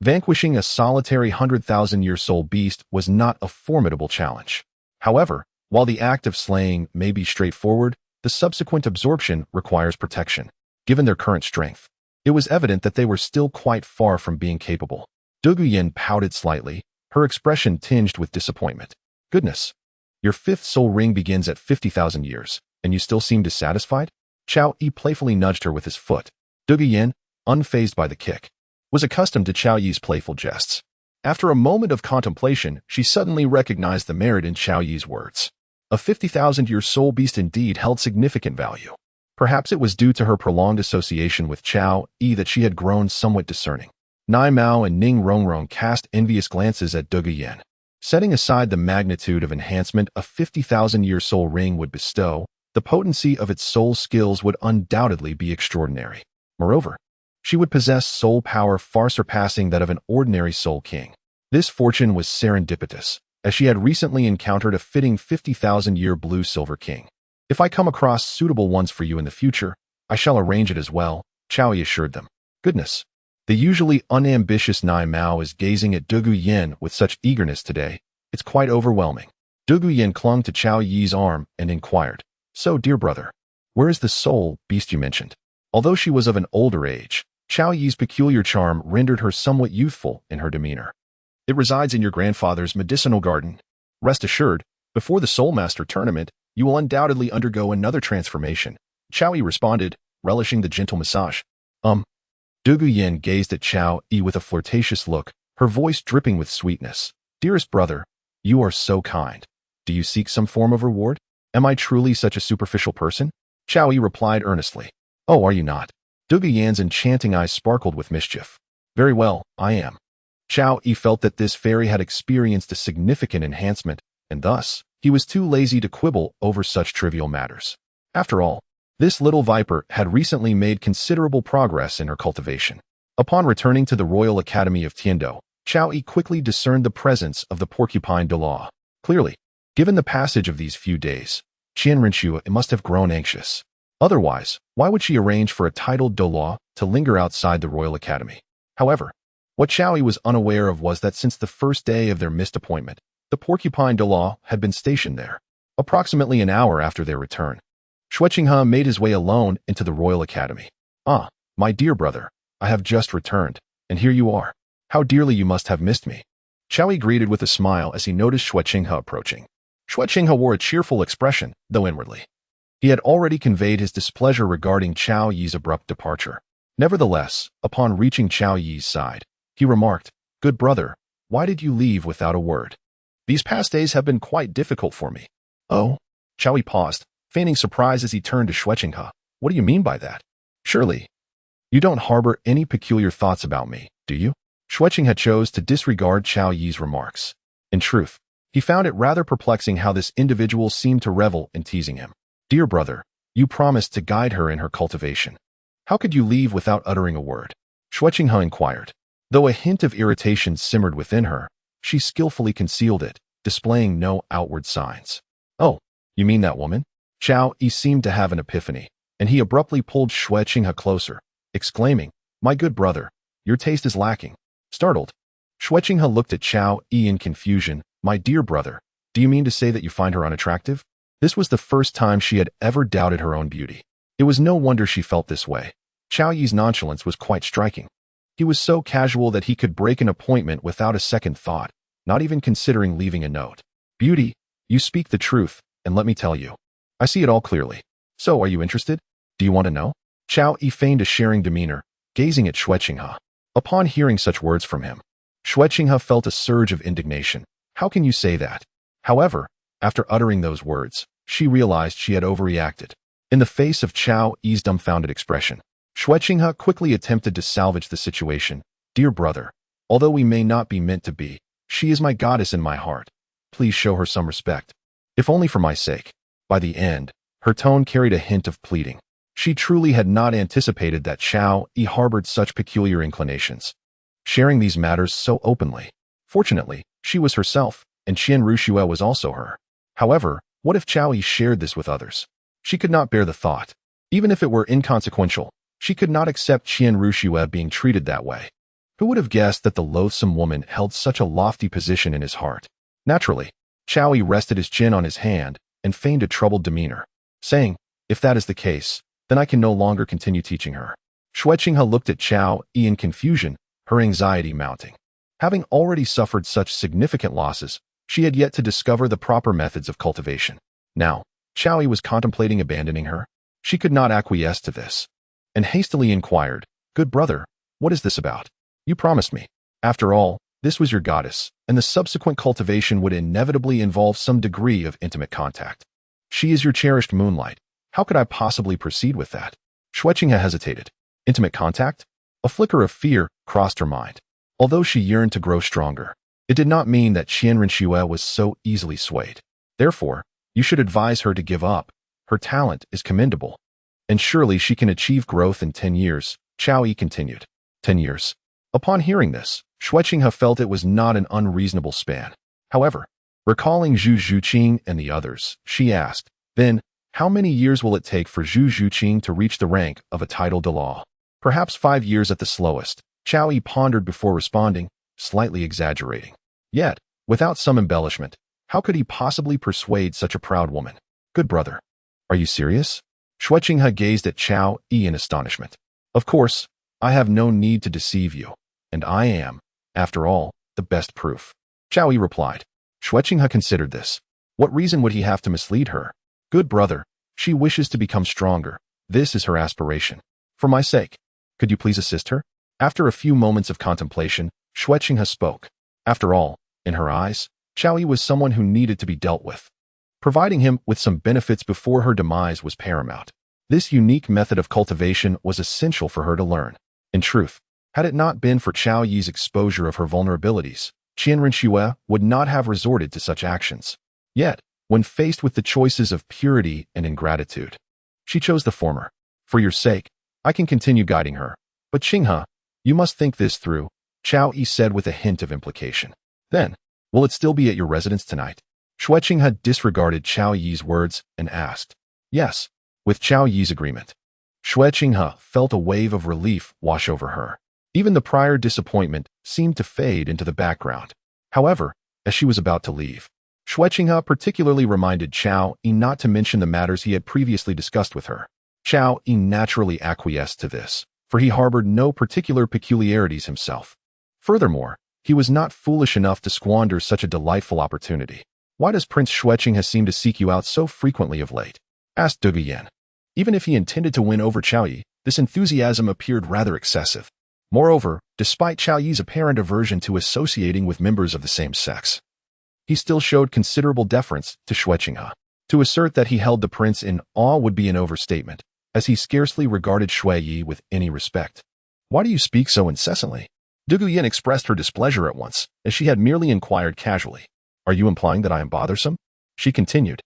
vanquishing a solitary 100,000-year soul beast was not a formidable challenge. However, while the act of slaying may be straightforward, the subsequent absorption requires protection. Given their current strength, it was evident that they were still quite far from being capable. Dugu pouted slightly, her expression tinged with disappointment. "Goodness, your 5th soul ring begins at 50,000 years, and you still seem dissatisfied?" Chao Yi playfully nudged her with his foot. Dugu, unfazed by the kick, was accustomed to Chao Yi's playful jests. After a moment of contemplation, she suddenly recognized the merit in Chao Yi's words. A 50,000-year soul beast indeed held significant value. Perhaps it was due to her prolonged association with Chao Yi that she had grown somewhat discerning. Nai Mao and Ning Rongrong cast envious glances at Dugu. Setting aside the magnitude of enhancement a 50,000-year soul ring would bestow, the potency of its soul skills would undoubtedly be extraordinary. Moreover, she would possess soul power far surpassing that of an ordinary soul king. This fortune was serendipitous, as she had recently encountered a fitting 50,000-year blue silver king. "If I come across suitable ones for you in the future, I shall arrange it as well," Chao Yi assured them. Goodness, the usually unambitious Nai Mao is gazing at Dugu with such eagerness today. It's quite overwhelming. Dugu clung to Chao Yi's arm and inquired, "So, dear brother, where is the soul beast you mentioned?" Although she was of an older age, Chao Yi's peculiar charm rendered her somewhat youthful in her demeanor. "It resides in your grandfather's medicinal garden. Rest assured, before the Soul Master tournament, you will undoubtedly undergo another transformation," Chao Yi responded, relishing the gentle massage. Dugu gazed at Chao Yi with a flirtatious look, her voice dripping with sweetness. Dearest brother, you are so kind. Do you seek some form of reward? Am I truly such a superficial person? Chao Yi replied earnestly. Oh, are you not? Dugu Yan's enchanting eyes sparkled with mischief. Very well, I am. Chao Yi felt that this fairy had experienced a significant enhancement, and thus, he was too lazy to quibble over such trivial matters. After all, this little viper had recently made considerable progress in her cultivation. Upon returning to the Royal Academy of Tiando, Chao Yi quickly discerned the presence of the porcupine Douluo. Clearly, given the passage of these few days, Qian Rinxue must have grown anxious. Otherwise, why would she arrange for a Title Douluo to linger outside the Royal Academy? However, what Chao Yi was unaware of was that since the first day of their missed appointment, the porcupine Douluo had been stationed there. Approximately an hour after their return, Zhuqing made his way alone into the Royal Academy. Ah, my dear brother, I have just returned, and here you are. How dearly you must have missed me. Chao Yi greeted with a smile as he noticed Zhuqing approaching. Zhuqing wore a cheerful expression, though inwardly. He had already conveyed his displeasure regarding Chao Yi's abrupt departure. Nevertheless, upon reaching Chao Yi's side, he remarked, Good brother, why did you leave without a word? These past days have been quite difficult for me. Oh? Chao Yi paused, feigning surprise as he turned to Zhuqing. What do you mean by that? Surely, you don't harbor any peculiar thoughts about me, do you? Zhuqing chose to disregard Chao Yi's remarks. In truth, he found it rather perplexing how this individual seemed to revel in teasing him. Dear brother, you promised to guide her in her cultivation. How could you leave without uttering a word? Zhuqing inquired. Though a hint of irritation simmered within her, she skillfully concealed it, displaying no outward signs. Oh, you mean that woman? Chao Yi seemed to have an epiphany, and he abruptly pulled Zhuqing closer, exclaiming, My good brother, your taste is lacking. Startled, Zhuqing looked at Chao Yi in confusion. My dear brother, do you mean to say that you find her unattractive? This was the first time she had ever doubted her own beauty. It was no wonder she felt this way. Chao Yi's nonchalance was quite striking. He was so casual that he could break an appointment without a second thought, not even considering leaving a note. Beauty, you speak the truth, and let me tell you. I see it all clearly. So, are you interested? Do you want to know? Chao Yi feigned a sharing demeanor, gazing at Zhuqing. Upon hearing such words from him, Zhuqing felt a surge of indignation. How can you say that? However, after uttering those words, she realized she had overreacted. In the face of Chao Yi's dumbfounded expression, Zhuqing quickly attempted to salvage the situation. Dear brother, although we may not be meant to be, she is my goddess in my heart. Please show her some respect. If only for my sake. By the end, her tone carried a hint of pleading. She truly had not anticipated that Chao Yi harbored such peculiar inclinations, sharing these matters so openly. Fortunately, she was herself, and Qian Rinxue was also her. However, what if Chao Yi shared this with others? She could not bear the thought. Even if it were inconsequential, she could not accept Qian Rinxue being treated that way. Who would have guessed that the loathsome woman held such a lofty position in his heart? Naturally, Chao Yi rested his chin on his hand and feigned a troubled demeanor, saying, If that is the case, then I can no longer continue teaching her. Zhuqing looked at Chao Yi in confusion, her anxiety mounting. Having already suffered such significant losses, she had yet to discover the proper methods of cultivation. Now, Chao Yi was contemplating abandoning her. She could not acquiesce to this, and hastily inquired, Good brother, what is this about? You promised me. After all, this was your goddess, and the subsequent cultivation would inevitably involve some degree of intimate contact. She is your cherished moonlight. How could I possibly proceed with that? Zhuqing hesitated. Intimate contact? A flicker of fear crossed her mind. Although she yearned to grow stronger, it did not mean that Qian Rinxue was so easily swayed. Therefore, you should advise her to give up. Her talent is commendable, and surely she can achieve growth in 10 years, Chao Yi continued. 10 years. Upon hearing this, Zhuqing felt it was not an unreasonable span. However, recalling Zhuqing and the others, she asked, Then, how many years will it take for Zhuqing to reach the rank of a Title Douluo? Perhaps 5 years at the slowest. Chao Yi pondered before responding, slightly exaggerating. Yet, without some embellishment, how could he possibly persuade such a proud woman? Good brother, are you serious? Zhuqing gazed at Chao Yi in astonishment. Of course, I have no need to deceive you, and I am, after all, the best proof. Chao Yi replied. Zhuqing considered this. What reason would he have to mislead her? Good brother, she wishes to become stronger. This is her aspiration. For my sake, could you please assist her? After a few moments of contemplation, Zhuqing spoke. After all, In her eyes, Qiao Yi was someone who needed to be dealt with. Providing him with some benefits before her demise was paramount. This unique method of cultivation was essential for her to learn. In truth, had it not been for Qiao Yi's exposure of her vulnerabilities, Qian Rinxue would not have resorted to such actions. Yet, when faced with the choices of purity and ingratitude, she chose the former. For your sake, I can continue guiding her. But Qinghe, you must think this through, Qiao Yi said with a hint of implication. Then, will it still be at your residence tonight? Qinghe disregarded Qiao Yi's words and asked. Yes, with Qiao Yi's agreement. Qinghe felt a wave of relief wash over her. Even the prior disappointment seemed to fade into the background. However, as she was about to leave, Qinghe particularly reminded Qiao Yi not to mention the matters he had previously discussed with her. Qiao Yi naturally acquiesced to this, for he harbored no particular peculiarities himself. Furthermore, he was not foolish enough to squander such a delightful opportunity. Why does Prince Qinghe seem to seek you out so frequently of late? Asked Dugu. Even if he intended to win over Qiao Yi, this enthusiasm appeared rather excessive. Moreover, despite Qiao Yi's apparent aversion to associating with members of the same sex, he still showed considerable deference to Qinghe. To assert that he held the prince in awe would be an overstatement, as he scarcely regarded Shui Yi with any respect. Why do you speak so incessantly? Dugu expressed her displeasure at once, as she had merely inquired casually. Are you implying that I am bothersome? She continued.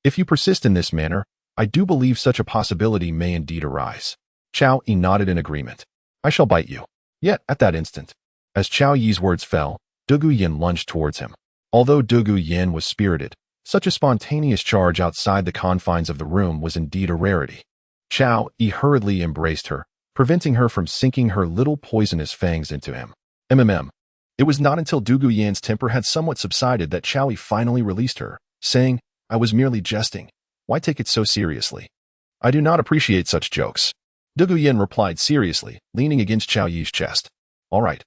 If you persist in this manner, I do believe such a possibility may indeed arise. Qiao Yi nodded in agreement. I shall bite you. Yet, at that instant, as Qiao Yi's words fell, Dugu lunged towards him. Although Dugu was spirited, such a spontaneous charge outside the confines of the room was indeed a rarity. Qiao Yi hurriedly embraced her, preventing her from sinking her little poisonous fangs into him. It was not until Dugu temper had somewhat subsided that Qiao Yi finally released her, saying, I was merely jesting. Why take it so seriously? I do not appreciate such jokes. Dugu replied seriously, leaning against Qiao Yi's chest. All right,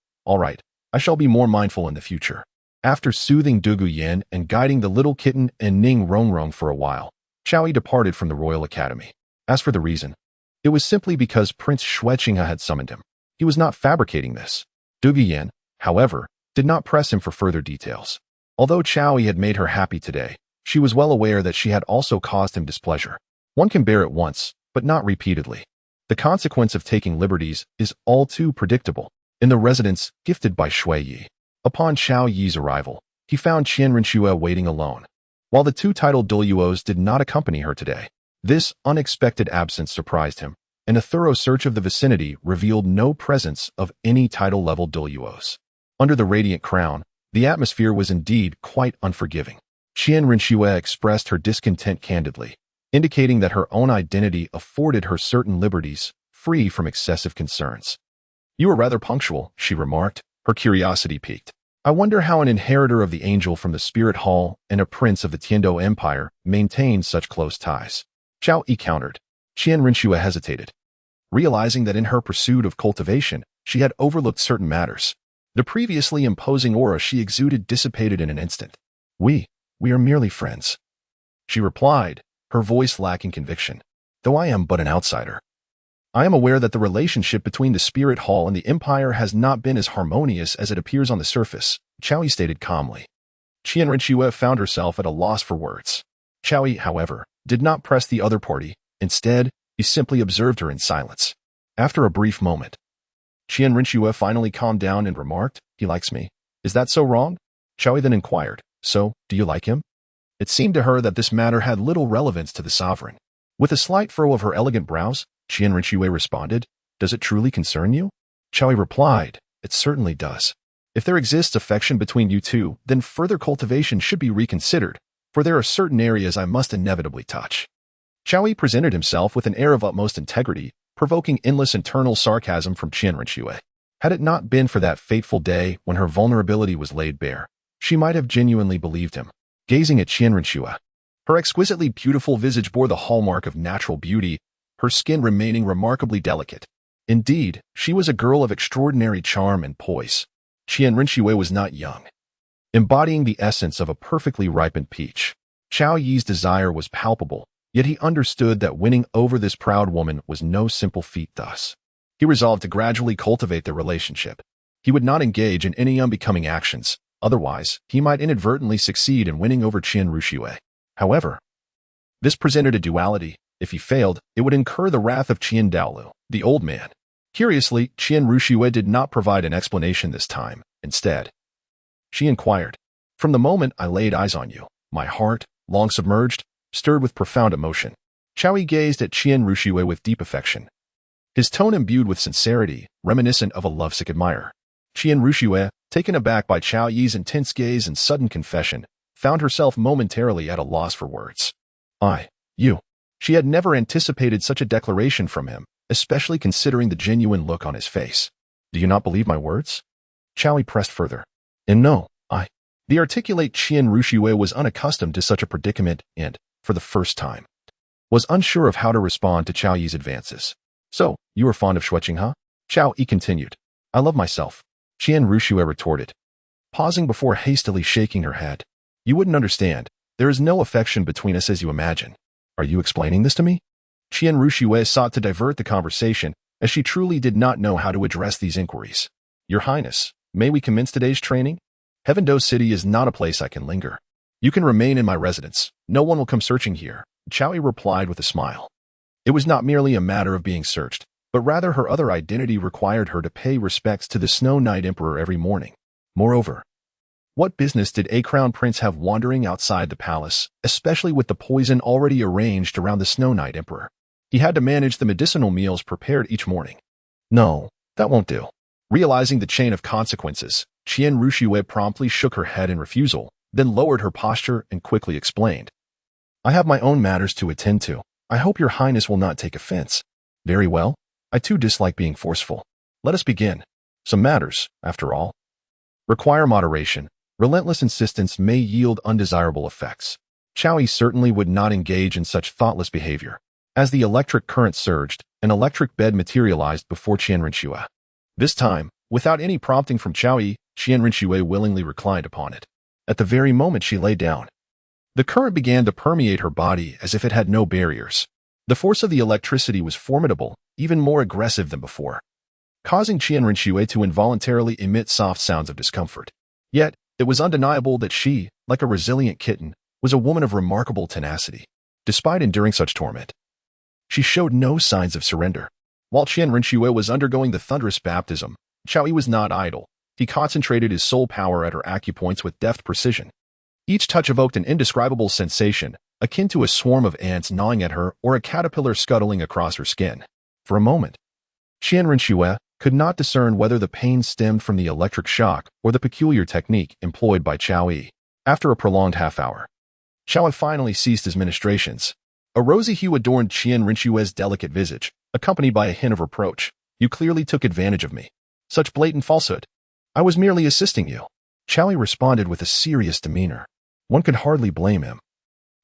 I shall be more mindful in the future. After soothing Dugu and guiding the little kitten and Ning Rongrong for a while, Qiao Yi departed from the Royal Academy. As for the reason, it was simply because Prince Qinghe had summoned him. He was not fabricating this. Dugu, however, did not press him for further details. Although Qiao Yi had made her happy today, she was well aware that she had also caused him displeasure. One can bear it once, but not repeatedly. The consequence of taking liberties is all too predictable. In the residence gifted by Shui Yi, upon Qiao Yi's arrival, he found Qian Rinxue waiting alone. While the two Title Douluos did not accompany her today, this unexpected absence surprised him, and a thorough search of the vicinity revealed no presence of any title-level Douluos. Under the radiant crown, the atmosphere was indeed quite unforgiving. Qian Rinxue expressed her discontent candidly, indicating that her own identity afforded her certain liberties, free from excessive concerns. You are rather punctual, she remarked, her curiosity piqued. I wonder how an inheritor of the angel from the Spirit Hall and a prince of the Tiando Empire maintained such close ties. Qiao Yi countered. Qian Rinxue hesitated, realizing that in her pursuit of cultivation, she had overlooked certain matters. The previously imposing aura she exuded dissipated in an instant. We are merely friends, she replied, her voice lacking conviction. Though I am but an outsider, I am aware that the relationship between the Spirit Hall and the Empire has not been as harmonious as it appears on the surface, Qiao Yi stated calmly. Qian Rinxue found herself at a loss for words. Qiao Yi, however, did not press the other party. Instead, he simply observed her in silence. After a brief moment, Qian Rinxue finally calmed down and remarked, He likes me. Is that so wrong? Qiao Yi then inquired, So, do you like him? It seemed to her that this matter had little relevance to the sovereign. With a slight furrow of her elegant brows, Qian Rinxue responded, Does it truly concern you? Qiao Yi replied, It certainly does. If there exists affection between you two, then further cultivation should be reconsidered, for there are certain areas I must inevitably touch. Qiao Yi presented himself with an air of utmost integrity, provoking endless internal sarcasm from Qian Rinxue. Had it not been for that fateful day when her vulnerability was laid bare, she might have genuinely believed him. Gazing at Qian Rinxue, her exquisitely beautiful visage bore the hallmark of natural beauty, her skin remaining remarkably delicate. Indeed, she was a girl of extraordinary charm and poise. Qian Rinxue was not young, embodying the essence of a perfectly ripened peach. Qiao Yi's desire was palpable, yet he understood that winning over this proud woman was no simple feat thus. He resolved to gradually cultivate their relationship. He would not engage in any unbecoming actions, Otherwise, he might inadvertently succeed in winning over Qian Ruxue. However, this presented a duality. If he failed, it would incur the wrath of Title Douluo, the old man. Curiously, Qian Ruxue did not provide an explanation this time. Instead, she inquired, "From the moment I laid eyes on you, my heart, long submerged, stirred with profound emotion." Chao Yi gazed at Qian Ruxue with deep affection, his tone imbued with sincerity, reminiscent of a lovesick admirer. Qian Ruxue, taken aback by Chao Yi's intense gaze and sudden confession, found herself momentarily at a loss for words. You. She had never anticipated such a declaration from him, especially considering the genuine look on his face. "Do you not believe my words?" Chao Yi pressed further. "And no, The articulate Qian Ruxue was unaccustomed to such a predicament and, for the first time, was unsure of how to respond to Chao Yi's advances. "So, you are fond of Zhuqing, huh?" Chao Yi continued. "I love myself," Qian Ruxue retorted, pausing before hastily shaking her head. "You wouldn't understand. There is no affection between us as you imagine." "Are you explaining this to me?" Qian Ruxue sought to divert the conversation, as she truly did not know how to address these inquiries. "Your Highness, may we commence today's training? Heaven-Do City is not a place I can linger. You can remain in my residence. No one will come searching here," Chao Yi replied with a smile. It was not merely a matter of being searched, but rather her other identity required her to pay respects to the Snow Knight Emperor every morning. Moreover, what business did a crown prince have wandering outside the palace, especially with the poison already arranged around the Snow Knight Emperor? He had to manage the medicinal meals prepared each morning. "No, that won't do." Realizing the chain of consequences, Qian Ruxue promptly shook her head in refusal, then lowered her posture and quickly explained, "I have my own matters to attend to. I hope your Highness will not take offense." "Very well. I too dislike being forceful. Let us begin. Some matters, after all, require moderation. Relentless insistence may yield undesirable effects." Chao Yi certainly would not engage in such thoughtless behavior. As the electric current surged, an electric bed materialized before Qian Ruxue. This time, without any prompting from Chao Yi, Qian Ruxue willingly reclined upon it. At the very moment she lay down, the current began to permeate her body as if it had no barriers. The force of the electricity was formidable, even more aggressive than before, causing Qian Ruxue to involuntarily emit soft sounds of discomfort. Yet, it was undeniable that she, like a resilient kitten, was a woman of remarkable tenacity. Despite enduring such torment, she showed no signs of surrender. While Qian Ruxue was undergoing the thunderous baptism, Chao Yi was not idle. He concentrated his soul power at her acupoints with deft precision. Each touch evoked an indescribable sensation, akin to a swarm of ants gnawing at her or a caterpillar scuttling across her skin. For a moment, Qian Ruxue could not discern whether the pain stemmed from the electric shock or the peculiar technique employed by Chao Yi. After a prolonged half-hour, Chao Yi finally ceased his ministrations. A rosy hue adorned Qian Ruxue's delicate visage, accompanied by a hint of reproach. "You clearly took advantage of me. Such blatant falsehood. I was merely assisting you." Chao Yi responded with a serious demeanor. One could hardly blame him.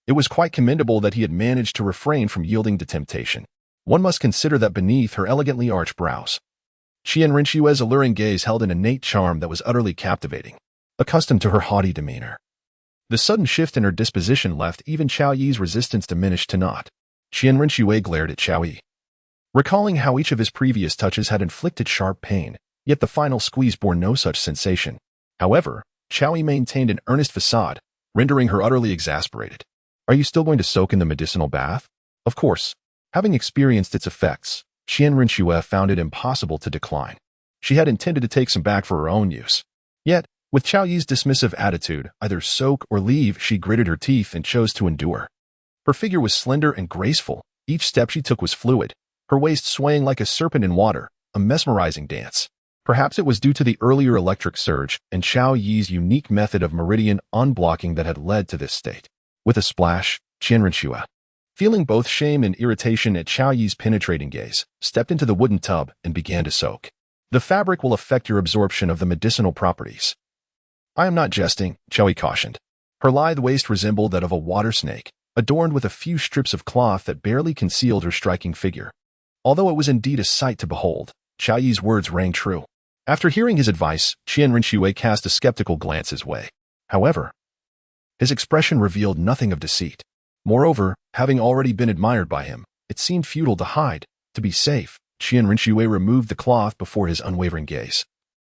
It was quite commendable that he had managed to refrain from yielding to temptation. One must consider that beneath her elegantly arched brows, Qian Ruxue's alluring gaze held an innate charm that was utterly captivating. Accustomed to her haughty demeanor, the sudden shift in her disposition left even Chao Yi's resistance diminished to naught. Qian Ruxue glared at Chao Yi, recalling how each of his previous touches had inflicted sharp pain, yet the final squeeze bore no such sensation. However, Chao Yi maintained an earnest facade, rendering her utterly exasperated. "Are you still going to soak in the medicinal bath?" Of course, having experienced its effects, Qian Ruxue found it impossible to decline. She had intended to take some back for her own use. Yet, with Chao Yi's dismissive attitude, either soak or leave, she gritted her teeth and chose to endure. Her figure was slender and graceful. Each step she took was fluid, her waist swaying like a serpent in water, a mesmerizing dance. Perhaps it was due to the earlier electric surge and Chao Yi's unique method of meridian unblocking that had led to this state. With a splash, Qian Ruxue, feeling both shame and irritation at Chao Yi's penetrating gaze, stepped into the wooden tub and began to soak. "The fabric will affect your absorption of the medicinal properties." "I am not jesting," Chao Yi cautioned. Her lithe waist resembled that of a water snake, adorned with a few strips of cloth that barely concealed her striking figure. Although it was indeed a sight to behold, Chao Yi's words rang true. After hearing his advice, Qian Ruxue cast a skeptical glance his way. However, his expression revealed nothing of deceit. Moreover, having already been admired by him, it seemed futile to hide. To be safe, Qian Ruxue removed the cloth before his unwavering gaze,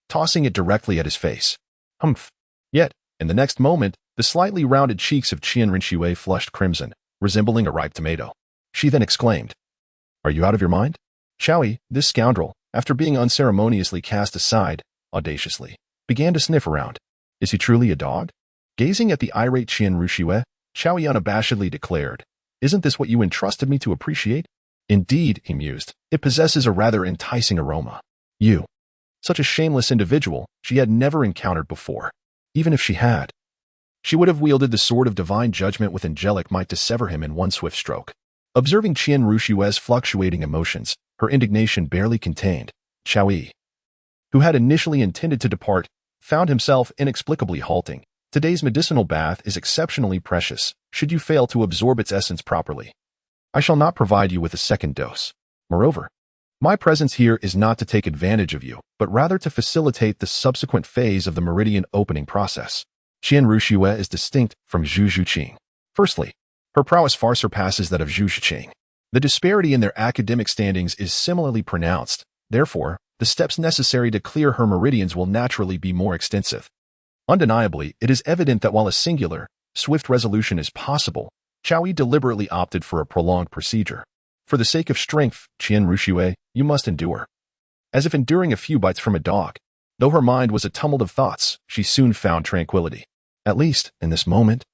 tossing it directly at his face. "Humph. Yet, in the next moment, the slightly rounded cheeks of Qian Rinxue flushed crimson, resembling a ripe tomato. She then exclaimed, "Are you out of your mind?" Xiaoyi, this scoundrel, after being unceremoniously cast aside, audaciously, began to sniff around. Is he truly a dog? Gazing at the irate Qian Rinxue, Xiaoyi unabashedly declared, "Isn't this what you entrusted me to appreciate?" "Indeed," he mused, "it possesses a rather enticing aroma." You. Such a shameless individual she had never encountered before. Even if she had, she would have wielded the sword of divine judgment with angelic might to sever him in one swift stroke. Observing Qian Rushue's fluctuating emotions, her indignation barely contained. Xiaoyi, who had initially intended to depart, found himself inexplicably halting. Today's medicinal bath is exceptionally precious, should you fail to absorb its essence properly. I shall not provide you with a second dose. Moreover, my presence here is not to take advantage of you, but rather to facilitate the subsequent phase of the meridian opening process. Qian Rushue is distinct from Zhuqing. Firstly, her prowess far surpasses that of Zhuqing. The disparity in their academic standings is similarly pronounced. Therefore, the steps necessary to clear her meridians will naturally be more extensive. Undeniably, it is evident that while a singular, swift resolution is possible, Xiaoyi deliberately opted for a prolonged procedure. For the sake of strength, Qian Rushue, you must endure. As if enduring a few bites from a dog. Though her mind was a tumult of thoughts, she soon found tranquility. At least, in this moment,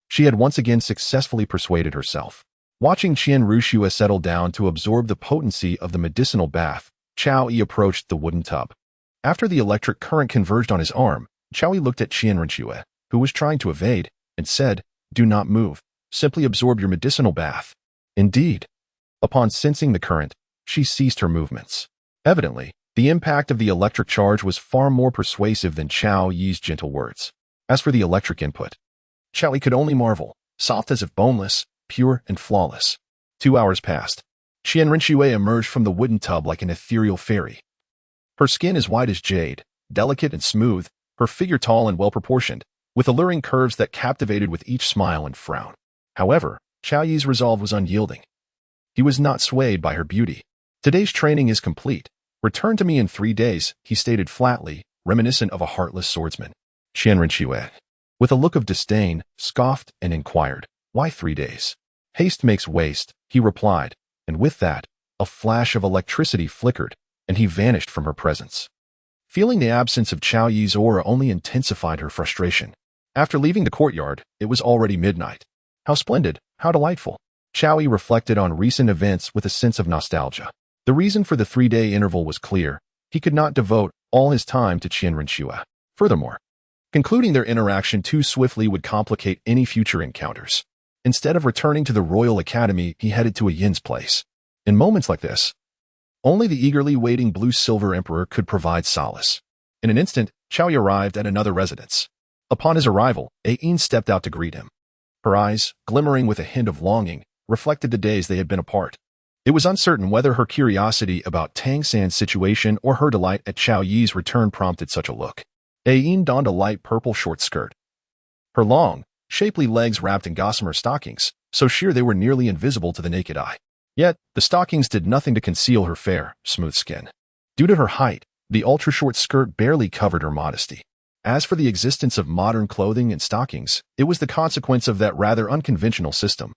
she had once again successfully persuaded herself. Watching Qian Rushue settle down to absorb the potency of the medicinal bath, Xiaoyi approached the wooden tub. After the electric current converged on his arm, Xiaoyi looked at Qian Rushue, who was trying to evade, and said, "Do not move. Simply absorb your medicinal bath." Indeed, upon sensing the current, she ceased her movements. Evidently, the impact of the electric charge was far more persuasive than Xiaoyi's gentle words. As for the electric input, Xiaoyi could only marvel, soft as if boneless, pure and flawless. 2 hours passed. Qian Rinxue emerged from the wooden tub like an ethereal fairy. Her skin as white as jade, delicate and smooth, her figure tall and well-proportioned, with alluring curves that captivated with each smile and frown. However, Xiaoyi's resolve was unyielding. He was not swayed by her beauty. "Today's training is complete. Return to me in 3 days," he stated flatly, reminiscent of a heartless swordsman. Qian Rinxue, with a look of disdain, scoffed and inquired, "Why 3 days?" "Haste makes waste," he replied, and with that, a flash of electricity flickered, and he vanished from her presence. Feeling the absence of Xiaoyi's aura only intensified her frustration. After leaving the courtyard, it was already midnight. How splendid, how delightful. Xiaoyi reflected on recent events with a sense of nostalgia. The reason for the 3-day interval was clear. He could not devote all his time to Qian Rinxue. Furthermore, concluding their interaction too swiftly would complicate any future encounters. Instead of returning to the Royal Academy, he headed to a Yin's place. In moments like this, only the eagerly waiting blue-silver emperor could provide solace. In an instant, Xiaoyi arrived at another residence. Upon his arrival, Yin stepped out to greet him. Her eyes, glimmering with a hint of longing, reflected the days they had been apart. It was uncertain whether her curiosity about Tang San's situation or her delight at Xiaoyi's return prompted such a look. Yin donned a light purple short skirt. Her long, shapely legs wrapped in gossamer stockings, so sheer they were nearly invisible to the naked eye. Yet, the stockings did nothing to conceal her fair, smooth skin. Due to her height, the ultra-short skirt barely covered her modesty. As for the existence of modern clothing and stockings, it was the consequence of that rather unconventional system.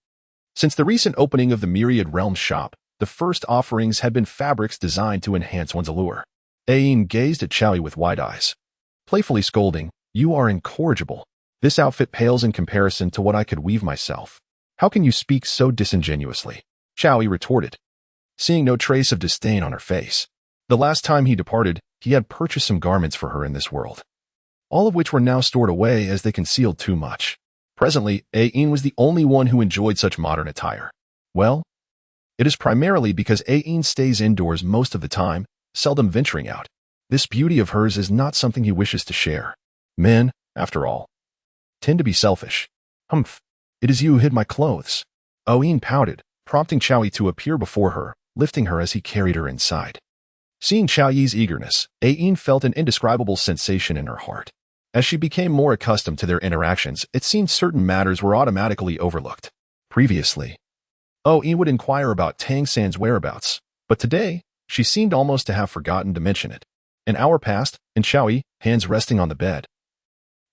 Since the recent opening of the Myriad Realms shop, the first offerings had been fabrics designed to enhance one's allure. Yin gazed at Xiaoyi with wide eyes, playfully scolding, "You are incorrigible. This outfit pales in comparison to what I could weave myself. How can you speak so disingenuously?" Xiaoyi retorted, seeing no trace of disdain on her face. The last time he departed, he had purchased some garments for her in this world, all of which were now stored away as they concealed too much. Presently, Yin was the only one who enjoyed such modern attire. Well, it is primarily because Yin stays indoors most of the time, seldom venturing out. This beauty of hers is not something he wishes to share. Men, after all, tend to be selfish. "Humph, it is you who hid my clothes." Yin pouted, prompting Xiaoyi to appear before her, lifting her as he carried her inside. Seeing Xiaoyi's eagerness, Yin felt an indescribable sensation in her heart. As she became more accustomed to their interactions, it seemed certain matters were automatically overlooked. Previously, Yin would inquire about Tang San's whereabouts, but today, she seemed almost to have forgotten to mention it. An hour passed, and Xiaoyi, hands resting on the bed,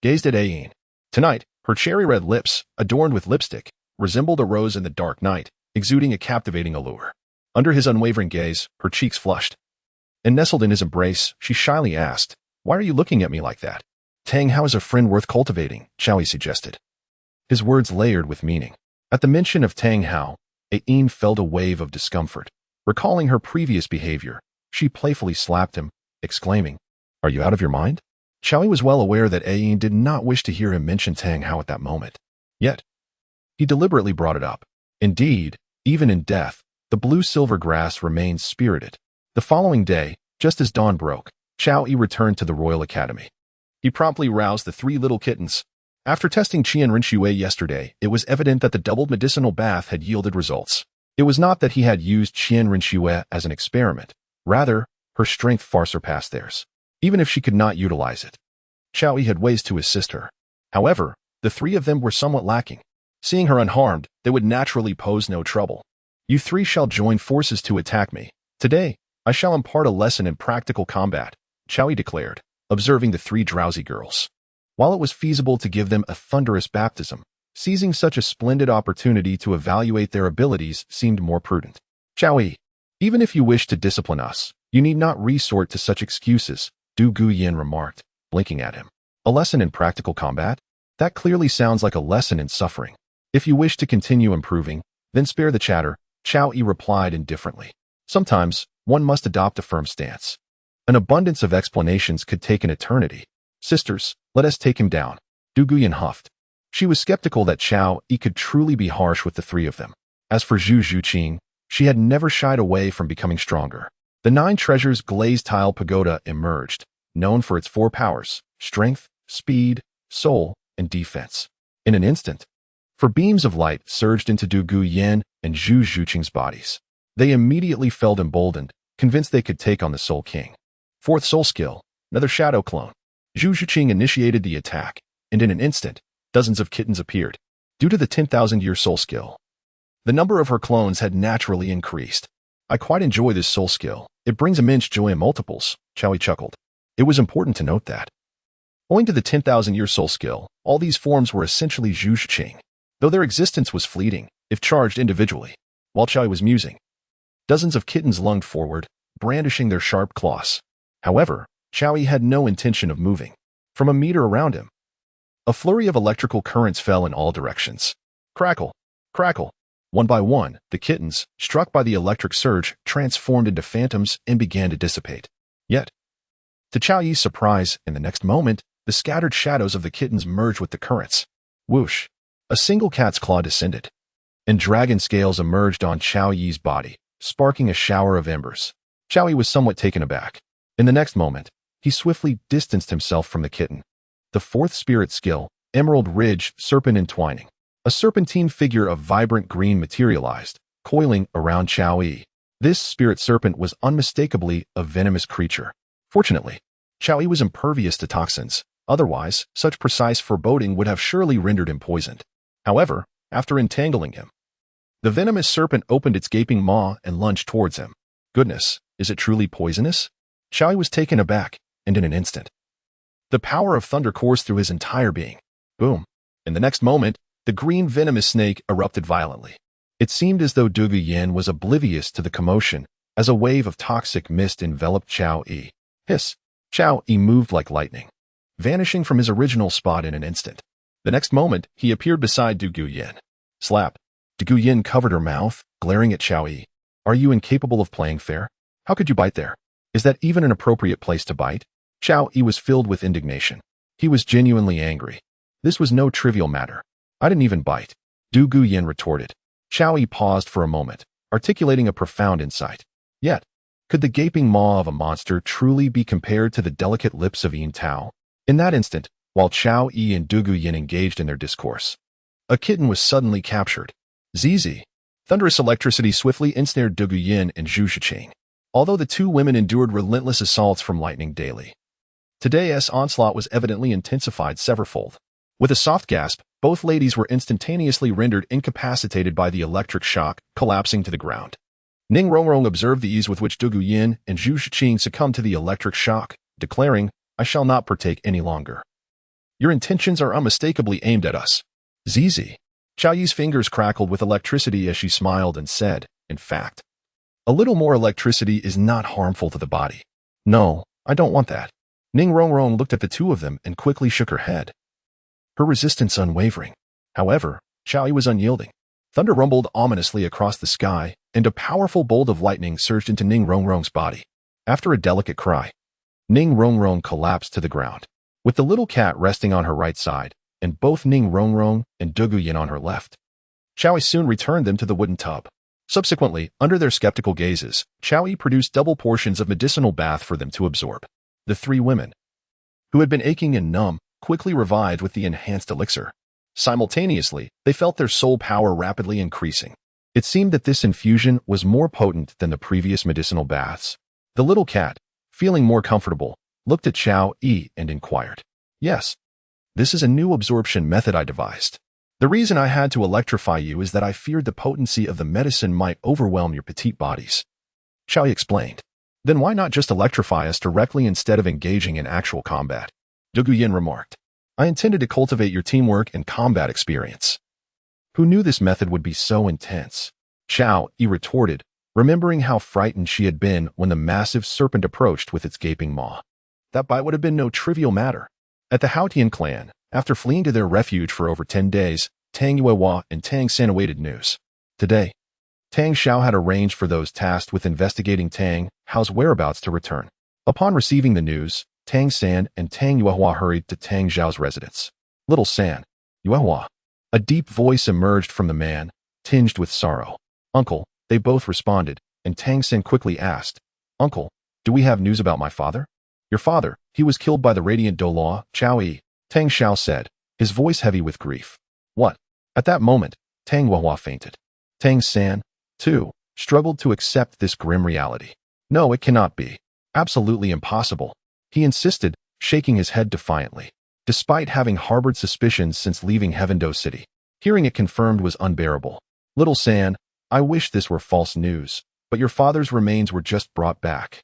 gazed at Ayin. Tonight, her cherry-red lips, adorned with lipstick, resembled a rose in the dark night, exuding a captivating allure. Under his unwavering gaze, her cheeks flushed. And nestled in his embrace, she shyly asked, "Why are you looking at me like that?" "Tang Hao is a friend worth cultivating," Chowie suggested. His words layered with meaning. At the mention of Tang Hao, Ayin felt a wave of discomfort. Recalling her previous behavior, she playfully slapped him, exclaiming, "Are you out of your mind?" Chowie was well aware that Ayin did not wish to hear him mention Tang Hao at that moment. Yet, he deliberately brought it up. Indeed, even in death, the blue-silver grass remained spirited. The following day, just as dawn broke, Chowie returned to the Royal Academy. He promptly roused the three little kittens. After testing Qian Rinxue yesterday, it was evident that the doubled medicinal bath had yielded results. It was not that he had used Qian Rinxue as an experiment. Rather, her strength far surpassed theirs, even if she could not utilize it. Chowie had ways to assist her. However, the three of them were somewhat lacking. Seeing her unharmed, they would naturally pose no trouble. "You three shall join forces to attack me. Today, I shall impart a lesson in practical combat," Chowie declared, observing the three drowsy girls. While it was feasible to give them a thunderous baptism, seizing such a splendid opportunity to evaluate their abilities seemed more prudent. "Chowie, even if you wish to discipline us, you need not resort to such excuses," Dugu Yin remarked, blinking at him. "A lesson in practical combat? That clearly sounds like a lesson in suffering. If you wish to continue improving, then spare the chatter," Chowie replied indifferently. "Sometimes, one must adopt a firm stance. An abundance of explanations could take an eternity. Sisters, let us take him down," Dugu Yin huffed. She was skeptical that Chowie could truly be harsh with the three of them. As for Zhuqing, she had never shied away from becoming stronger. The 9 treasures glazed tile pagoda emerged, known for its 4 powers: strength, speed, soul, and defense. In an instant, for beams of light surged into Dugu Yin and Zhuqing's bodies. They immediately felt emboldened, convinced they could take on the Soul King. 4th soul skill, another shadow clone. Zhuqing initiated the attack, and in an instant, dozens of kittens appeared. Due to the 10,000-year soul skill, the number of her clones had naturally increased. "I quite enjoy this soul skill. It brings immense joy in multiples," Chowie chuckled. It was important to note that, owing to the 10,000-year soul skill, all these forms were essentially Zhuqing, though their existence was fleeting, if charged individually. While Chowie was musing, dozens of kittens lunged forward, brandishing their sharp claws. However, Chowie had no intention of moving. From a meter around him, a flurry of electrical currents fell in all directions. Crackle, crackle. One by one, the kittens, struck by the electric surge, transformed into phantoms and began to dissipate. Yet, to Chowyi's surprise, in the next moment, the scattered shadows of the kittens merged with the currents. Whoosh! A single cat's claw descended, and dragon scales emerged on Chowyi's body, sparking a shower of embers. Chowie was somewhat taken aback. In the next moment, he swiftly distanced himself from the kitten. The 4th spirit skill, Emerald Ridge Serpent Entwining. A serpentine figure of vibrant green materialized, coiling around Chowie. This spirit serpent was unmistakably a venomous creature. Fortunately, Chowie was impervious to toxins. Otherwise, such precise foreboding would have surely rendered him poisoned. However, after entangling him, the venomous serpent opened its gaping maw and lunged towards him. Goodness, is it truly poisonous? Chowie was taken aback, and in an instant, the power of thunder coursed through his entire being. Boom! In the next moment, the green venomous snake erupted violently. It seemed as though Dugu Yin was oblivious to the commotion as a wave of toxic mist enveloped Chowie. Hiss! Chowie moved like lightning, vanishing from his original spot in an instant. The next moment, he appeared beside Dugu Yin. Slap! Dugu Yin covered her mouth, glaring at Chowie. "Are you incapable of playing fair? How could you bite there? Is that even an appropriate place to bite?" Chowie was filled with indignation. He was genuinely angry. This was no trivial matter. "I didn't even bite," Dugu Yin retorted. Chowie paused for a moment, articulating a profound insight. Yet, could the gaping maw of a monster truly be compared to the delicate lips of Yin Tao? In that instant, while Chowie and Dugu Yin engaged in their discourse, a kitten was suddenly captured. Zizi. Thunderous electricity swiftly ensnared Dugu Yin and Zhuqing. Although the two women endured relentless assaults from lightning daily, today's onslaught was evidently intensified severfold. With a soft gasp, both ladies were instantaneously rendered incapacitated by the electric shock, collapsing to the ground. Ning Rongrong observed the ease with which Dugu Yin and Zhuqing succumbed to the electric shock, declaring, "I shall not partake any longer." Your intentions are unmistakably aimed at us. Zizi. Xiao Yi's fingers crackled with electricity as she smiled and said, in fact, a little more electricity is not harmful to the body. No, I don't want that. Ning Rongrong looked at the two of them and quickly shook her head. Her resistance unwavering. However, Xiao Yi was unyielding. Thunder rumbled ominously across the sky, and a powerful bolt of lightning surged into Ning Rongrong's body. After a delicate cry, Ning Rongrong collapsed to the ground, with the little cat resting on her right side, and both Ning Rongrong and Dugu Yin on her left. Xiao Yi soon returned them to the wooden tub. Subsequently, under their skeptical gazes, Xiao Yi produced double portions of medicinal bath for them to absorb. The three women, who had been aching and numb, quickly revived with the enhanced elixir. Simultaneously, they felt their soul power rapidly increasing. It seemed that this infusion was more potent than the previous medicinal baths. The little cat, feeling more comfortable, looked at Xiao Yi and inquired, "Yes, this is a new absorption method I devised. The reason I had to electrify you is that I feared the potency of the medicine might overwhelm your petite bodies." Xiao Yi explained. "Then why not just electrify us directly instead of engaging in actual combat?" Dugu Yin remarked. "I intended to cultivate your teamwork and combat experience." Who knew this method would be so intense? Xiao Yi retorted, remembering how frightened she had been when the massive serpent approached with its gaping maw. That bite would have been no trivial matter. At the Haotian clan, after fleeing to their refuge for over 10 days, Tang Yuehua and Tang San awaited news. Today, Tang Xiao had arranged for those tasked with investigating Tang Hao's whereabouts to return. Upon receiving the news, Tang San and Tang Yuehua hurried to Tang Xiao's residence. "Little San, Yuehua." A deep voice emerged from the man, tinged with sorrow. "Uncle," they both responded, and Tang San quickly asked, "Uncle, do we have news about my father?" "Your father, he was killed by the radiant Douluo, Xiao Yi," Tang Xiao said, his voice heavy with grief. "What?" At that moment, Tang Yuehua fainted. Tang San, too, struggled to accept this grim reality. "No, it cannot be. Absolutely impossible," he insisted, shaking his head defiantly. Despite having harbored suspicions since leaving Heavendo City, hearing it confirmed was unbearable. "Little San, I wish this were false news, but your father's remains were just brought back."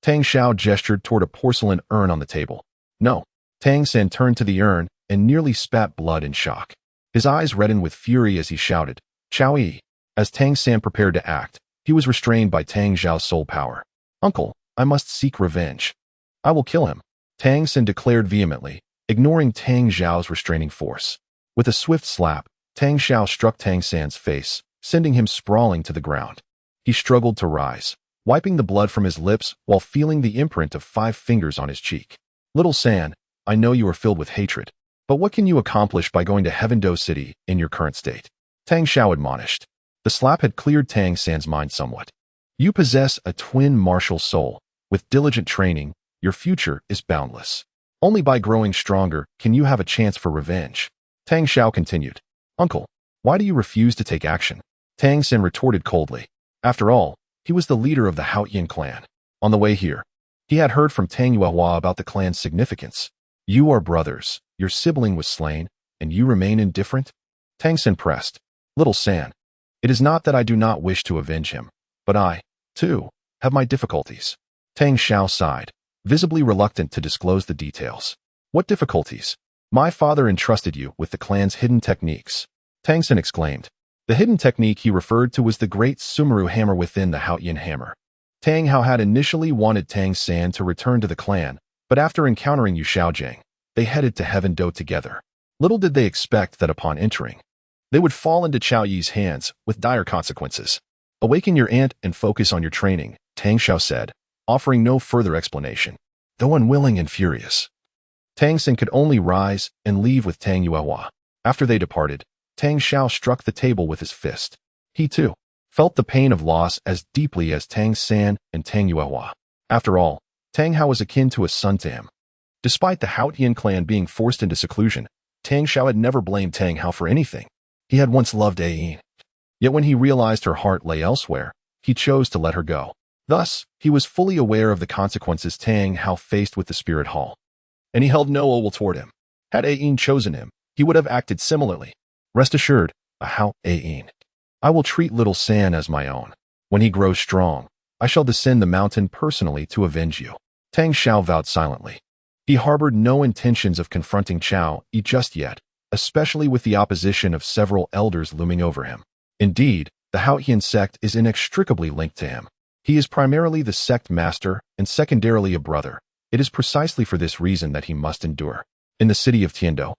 Tang Xiao gestured toward a porcelain urn on the table. "No." Tang San turned to the urn and nearly spat blood in shock. His eyes reddened with fury as he shouted, "Xiao Yi." As Tang San prepared to act, he was restrained by Tang Xiao's soul power. "Uncle, I must seek revenge. I will kill him," Tang San declared vehemently, ignoring Tang Xiao's restraining force. With a swift slap, Tang Xiao struck Tang San's face, sending him sprawling to the ground. He struggled to rise, wiping the blood from his lips while feeling the imprint of 5 fingers on his cheek. "Little San, I know you are filled with hatred, but what can you accomplish by going to Heavendo City in your current state?" Tang Xiao admonished. The slap had cleared Tang San's mind somewhat. "You possess a twin martial soul. With diligent training, your future is boundless. Only by growing stronger can you have a chance for revenge." Tang Xiao continued. "Uncle, why do you refuse to take action?" Tang San retorted coldly. After all, he was the leader of the Haotian clan. On the way here, he had heard from Tang Yuehua about the clan's significance. "You are brothers, your sibling was slain, and you remain indifferent?" Tang San pressed. "Little San, it is not that I do not wish to avenge him, but I, too, have my difficulties." Tang Xiao sighed, visibly reluctant to disclose the details. "What difficulties?" "My father entrusted you with the clan's hidden techniques," Tang San exclaimed. The hidden technique he referred to was the great Sumeru hammer within the Haotian hammer. Tang Hao had initially wanted Tang San to return to the clan, but after encountering Yu Xiaojiang, they headed to Heavendo together. Little did they expect that upon entering, they would fall into Xiao Yi's hands with dire consequences. "Awaken your aunt and focus on your training," Tang Xiao said, offering no further explanation. Though unwilling and furious, Tang San could only rise and leave with Tang Yuehua. After they departed, Tang Xiao struck the table with his fist. He, too, felt the pain of loss as deeply as Tang San and Tang Yuehua. After all, Tang Hao was akin to a son to him. Despite the Haotian clan being forced into seclusion, Tang Xiao had never blamed Tang Hao for anything. He had once loved Ayin. Yet when he realized her heart lay elsewhere, he chose to let her go. Thus, he was fully aware of the consequences Tang Hao faced with the Spirit Hall. And he held no ill will toward him. Had Ayin chosen him, he would have acted similarly. Rest assured, Ahao Ayin. I will treat little San as my own. When he grows strong, I shall descend the mountain personally to avenge you." Tang Xiao vowed silently. He harbored no intentions of confronting Chao Yi just yet, especially with the opposition of several elders looming over him. Indeed, the Haotian sect is inextricably linked to him. He is primarily the sect master and secondarily a brother. It is precisely for this reason that he must endure. In the city of Tiando,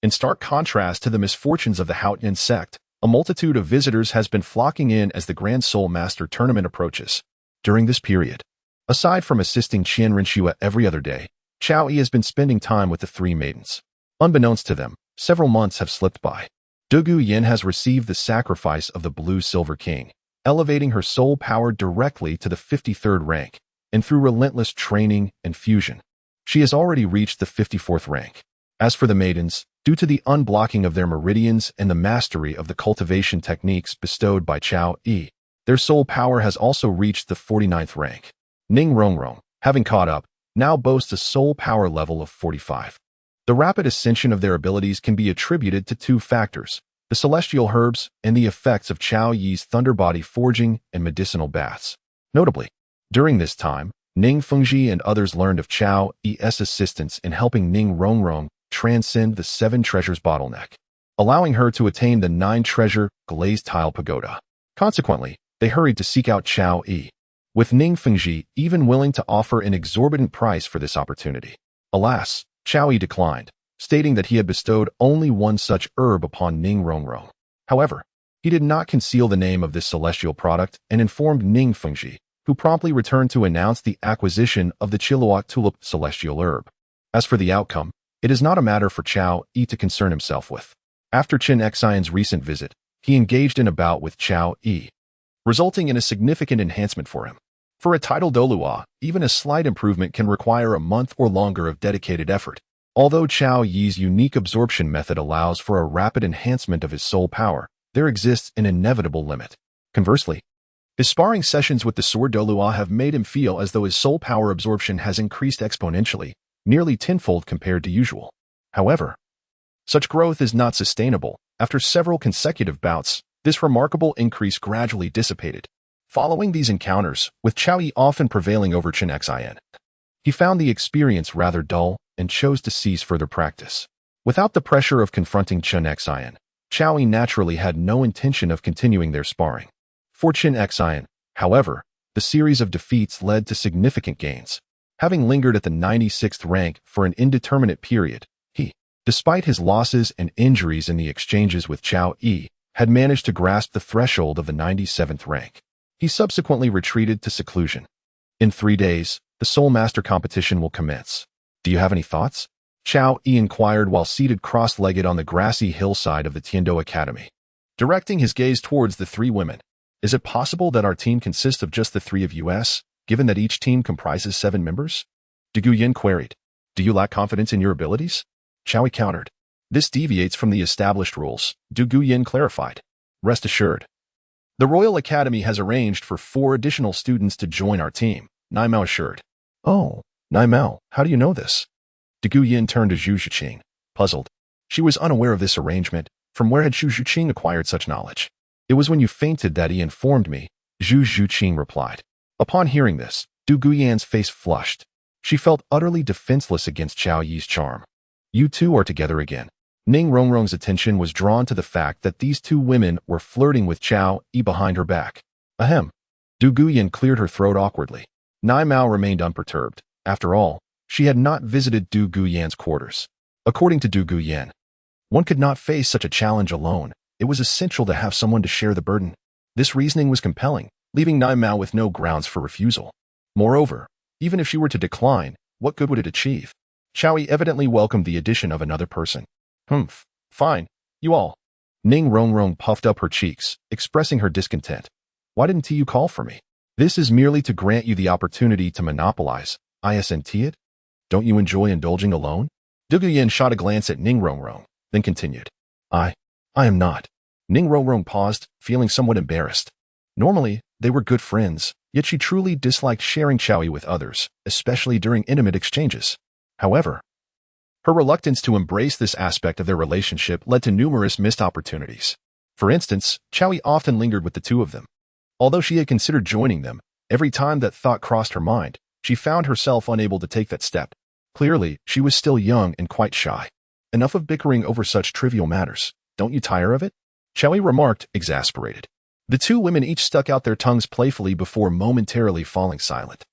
in stark contrast to the misfortunes of the Haotian sect, a multitude of visitors has been flocking in as the Grand Soul Master tournament approaches. During this period, aside from assisting Qian Renshua every other day, Chao Yi has been spending time with the three maidens. Unbeknownst to them, several months have slipped by. Dugu Yin has received the sacrifice of the Blue Silver King, elevating her soul power directly to the 53rd rank, and through relentless training and fusion, she has already reached the 54th rank. As for the maidens, due to the unblocking of their meridians and the mastery of the cultivation techniques bestowed by Chao Yi, their soul power has also reached the 49th rank. Ning Rongrong, having caught up, now boasts a soul power level of 45. The rapid ascension of their abilities can be attributed to two factors: the celestial herbs and the effects of Chao Yi's thunder body forging and medicinal baths. Notably, during this time, Ning Fengji and others learned of Chao Yi's assistance in helping Ning Rongrong transcend the 7 treasures bottleneck, allowing her to attain the 9-treasure glazed tile pagoda. Consequently, they hurried to seek out Chao Yi, with Ning Fengji even willing to offer an exorbitant price for this opportunity. Alas, Chao Yi declined, stating that he had bestowed only one such herb upon Ning Rongrong. However, he did not conceal the name of this celestial product and informed Ning Fengji, who promptly returned to announce the acquisition of the Chiluak Tulip celestial herb. As for the outcome, it is not a matter for Chao Yi to concern himself with. After Qin Xian's recent visit, he engaged in a bout with Chao Yi, resulting in a significant enhancement for him. For a Title Douluo, even a slight improvement can require a month or longer of dedicated effort. Although Chao Yi's unique absorption method allows for a rapid enhancement of his soul power, there exists an inevitable limit. Conversely, his sparring sessions with the Sword Douluo have made him feel as though his soul power absorption has increased exponentially, nearly tenfold compared to usual. However, such growth is not sustainable. After several consecutive bouts, this remarkable increase gradually dissipated. Following these encounters, with Chao Yi often prevailing over Qin Xian, he found the experience rather dull and chose to cease further practice. Without the pressure of confronting Qin Xian, Chao Yi naturally had no intention of continuing their sparring. For Qin Xian, however, the series of defeats led to significant gains. Having lingered at the 96th rank for an indeterminate period, he, despite his losses and injuries in the exchanges with Chao Yi, had managed to grasp the threshold of the 97th rank. He subsequently retreated to seclusion. In 3 days, the Soul Master competition will commence. Do you have any thoughts? Chao Yi inquired while seated cross-legged on the grassy hillside of the Tiando Academy, directing his gaze towards the 3 women. Is it possible that our team consists of just the 3 of us, given that each team comprises 7 members? Dugu Yin queried. Do you lack confidence in your abilities? Chao Yi countered. This deviates from the established rules, Dugu Yin clarified. Rest assured, the Royal Academy has arranged for 4 additional students to join our team, Naimao assured. Oh, Naimao, how do you know this? Dugu Yin turned to Zhuqing, puzzled. She was unaware of this arrangement. From where had Zhuqing acquired such knowledge? It was when you fainted that he informed me, Zhuqing replied. Upon hearing this, Dugu Yin's face flushed. She felt utterly defenseless against Chao Yi's charm. You two are together again. Ning Rongrong's attention was drawn to the fact that these 2 women were flirting with Chao Yi behind her back. Ahem. Dugu Yin cleared her throat awkwardly. Naimao remained unperturbed. After all, she had not visited Dugu Yin's quarters. According to Dugu Yin, one could not face such a challenge alone. It was essential to have someone to share the burden. This reasoning was compelling, leaving Naimao with no grounds for refusal. Moreover, even if she were to decline, what good would it achieve? Chao Yi evidently welcomed the addition of another person. Humph. Fine. You all. Ning Rongrong puffed up her cheeks, expressing her discontent. Why didn't you call for me? This is merely to grant you the opportunity to monopolize. Isn't it? Don't you enjoy indulging alone? Dugu Yin shot a glance at Ning Rongrong, then continued. I am not. Ning Rongrong paused, feeling somewhat embarrassed. Normally, they were good friends, yet she truly disliked sharing Chao Yi with others, especially during intimate exchanges. However, her reluctance to embrace this aspect of their relationship led to numerous missed opportunities. For instance, Chao Yi often lingered with the 2 of them. Although she had considered joining them, every time that thought crossed her mind, she found herself unable to take that step. Clearly, she was still young and quite shy. Enough of bickering over such trivial matters. Don't you tire of it? Chowie remarked, exasperated. The two women each stuck out their tongues playfully before momentarily falling silent.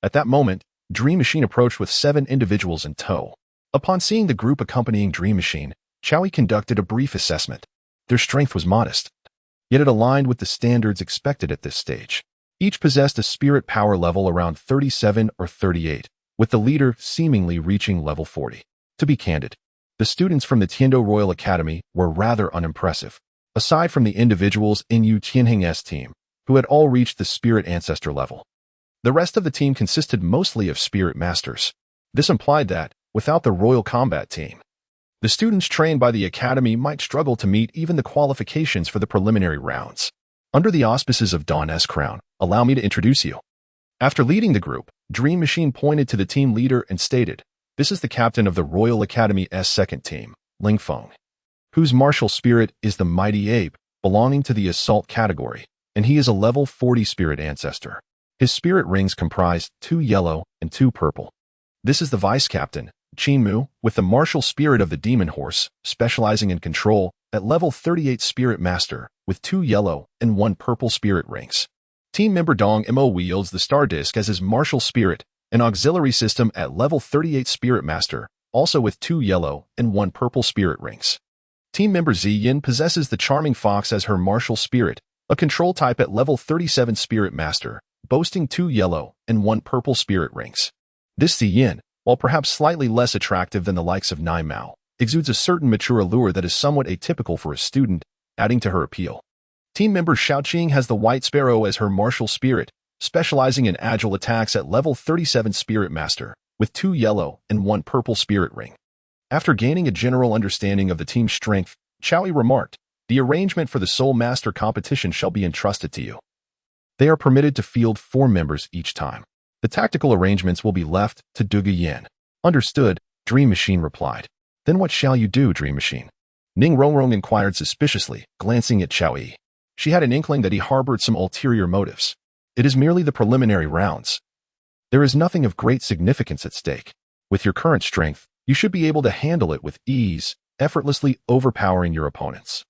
At that moment, Dream Machine approached with 7 individuals in tow. Upon seeing the group accompanying Dream Machine, Chowie conducted a brief assessment. Their strength was modest, yet it aligned with the standards expected at this stage. Each possessed a spirit power level around 37 or 38, with the leader seemingly reaching level 40. To be candid, the students from the Tiando Royal Academy were rather unimpressive, aside from the individuals in Yu Tianhing's team, who had all reached the spirit ancestor level. The rest of the team consisted mostly of spirit masters. This implied that, without the Royal Combat team, the students trained by the Academy might struggle to meet even the qualifications for the preliminary rounds. Under the auspices of Dawn's Crown, allow me to introduce you. After leading the group, Dream Machine pointed to the team leader and stated, "This is the captain of the Royal Academy's second team, Ling Feng, whose martial spirit is the Mighty Ape, belonging to the Assault category, and he is a level 40 spirit ancestor. His spirit rings comprise 2 yellow and 2 purple. This is the vice captain, Qin Mu, with the martial spirit of the Demon Horse, specializing in control, at level 38 spirit master, with 2 yellow and 1 purple spirit rings. Team member Dong Mo wields the Star Disc as his martial spirit, an auxiliary system at level 38 spirit master, also with 2 yellow and 1 purple spirit rings. Team member Ziyin possesses the Charming Fox as her martial spirit, a control type at level 37 spirit master, boasting 2 yellow and 1 purple spirit rings. This Ziyin, while perhaps slightly less attractive than the likes of Nai Mao, exudes a certain mature allure that is somewhat atypical for a student, adding to her appeal. Team member Zhuqing has the White Sparrow as her martial spirit, specializing in agile attacks at level 37 spirit master, with 2 yellow and 1 purple spirit ring. After gaining a general understanding of the team's strength, Chowie remarked, "The arrangement for the Soul Master competition shall be entrusted to you. They are permitted to field 4 members each time. The tactical arrangements will be left to Dugu. Understood, Dream Machine replied. Then what shall you do, Dream Machine? Ning Rongrong inquired suspiciously, glancing at Chowie. She had an inkling that he harbored some ulterior motives. It is merely the preliminary rounds. There is nothing of great significance at stake. With your current strength, you should be able to handle it with ease, effortlessly overpowering your opponents.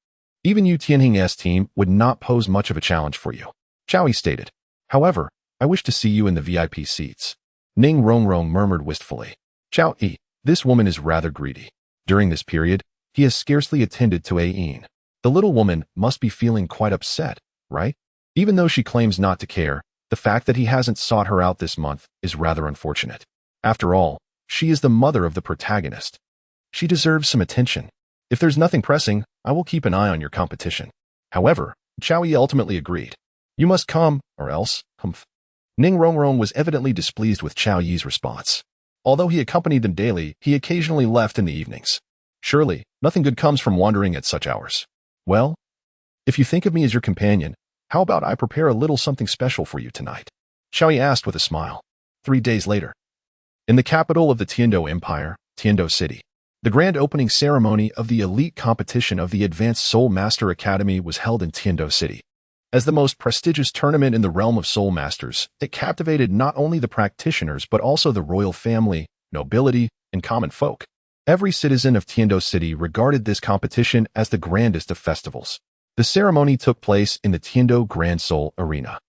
Even Yu Tianhing's team would not pose much of a challenge for you, Chowie stated. However, I wish to see you in the VIP seats. Ning Rongrong murmured wistfully. Chowie, this woman is rather greedy. During this period, he has scarcely attended to Ayin. The little woman must be feeling quite upset, right? Even though she claims not to care, the fact that he hasn't sought her out this month is rather unfortunate. After all, she is the mother of the protagonist. She deserves some attention. If there's nothing pressing, I will keep an eye on your competition. However, Chowie ultimately agreed. You must come, or else, humph. Ning Rongrong was evidently displeased with Chowyi's response. Although he accompanied them daily, he occasionally left in the evenings. Surely, nothing good comes from wandering at such hours. Well, if you think of me as your companion, how about I prepare a little something special for you tonight? Chowie asked with a smile. 3 days later. In the capital of the Tiando Empire, Tiando City, the grand opening ceremony of the elite competition of the Advanced Soul Master Academy was held in Tiando City. As the most prestigious tournament in the realm of Soul Masters, it captivated not only the practitioners but also the royal family, nobility, and common folk. Every citizen of Tiando City regarded this competition as the grandest of festivals. The ceremony took place in the Tiando Grand Soul Arena.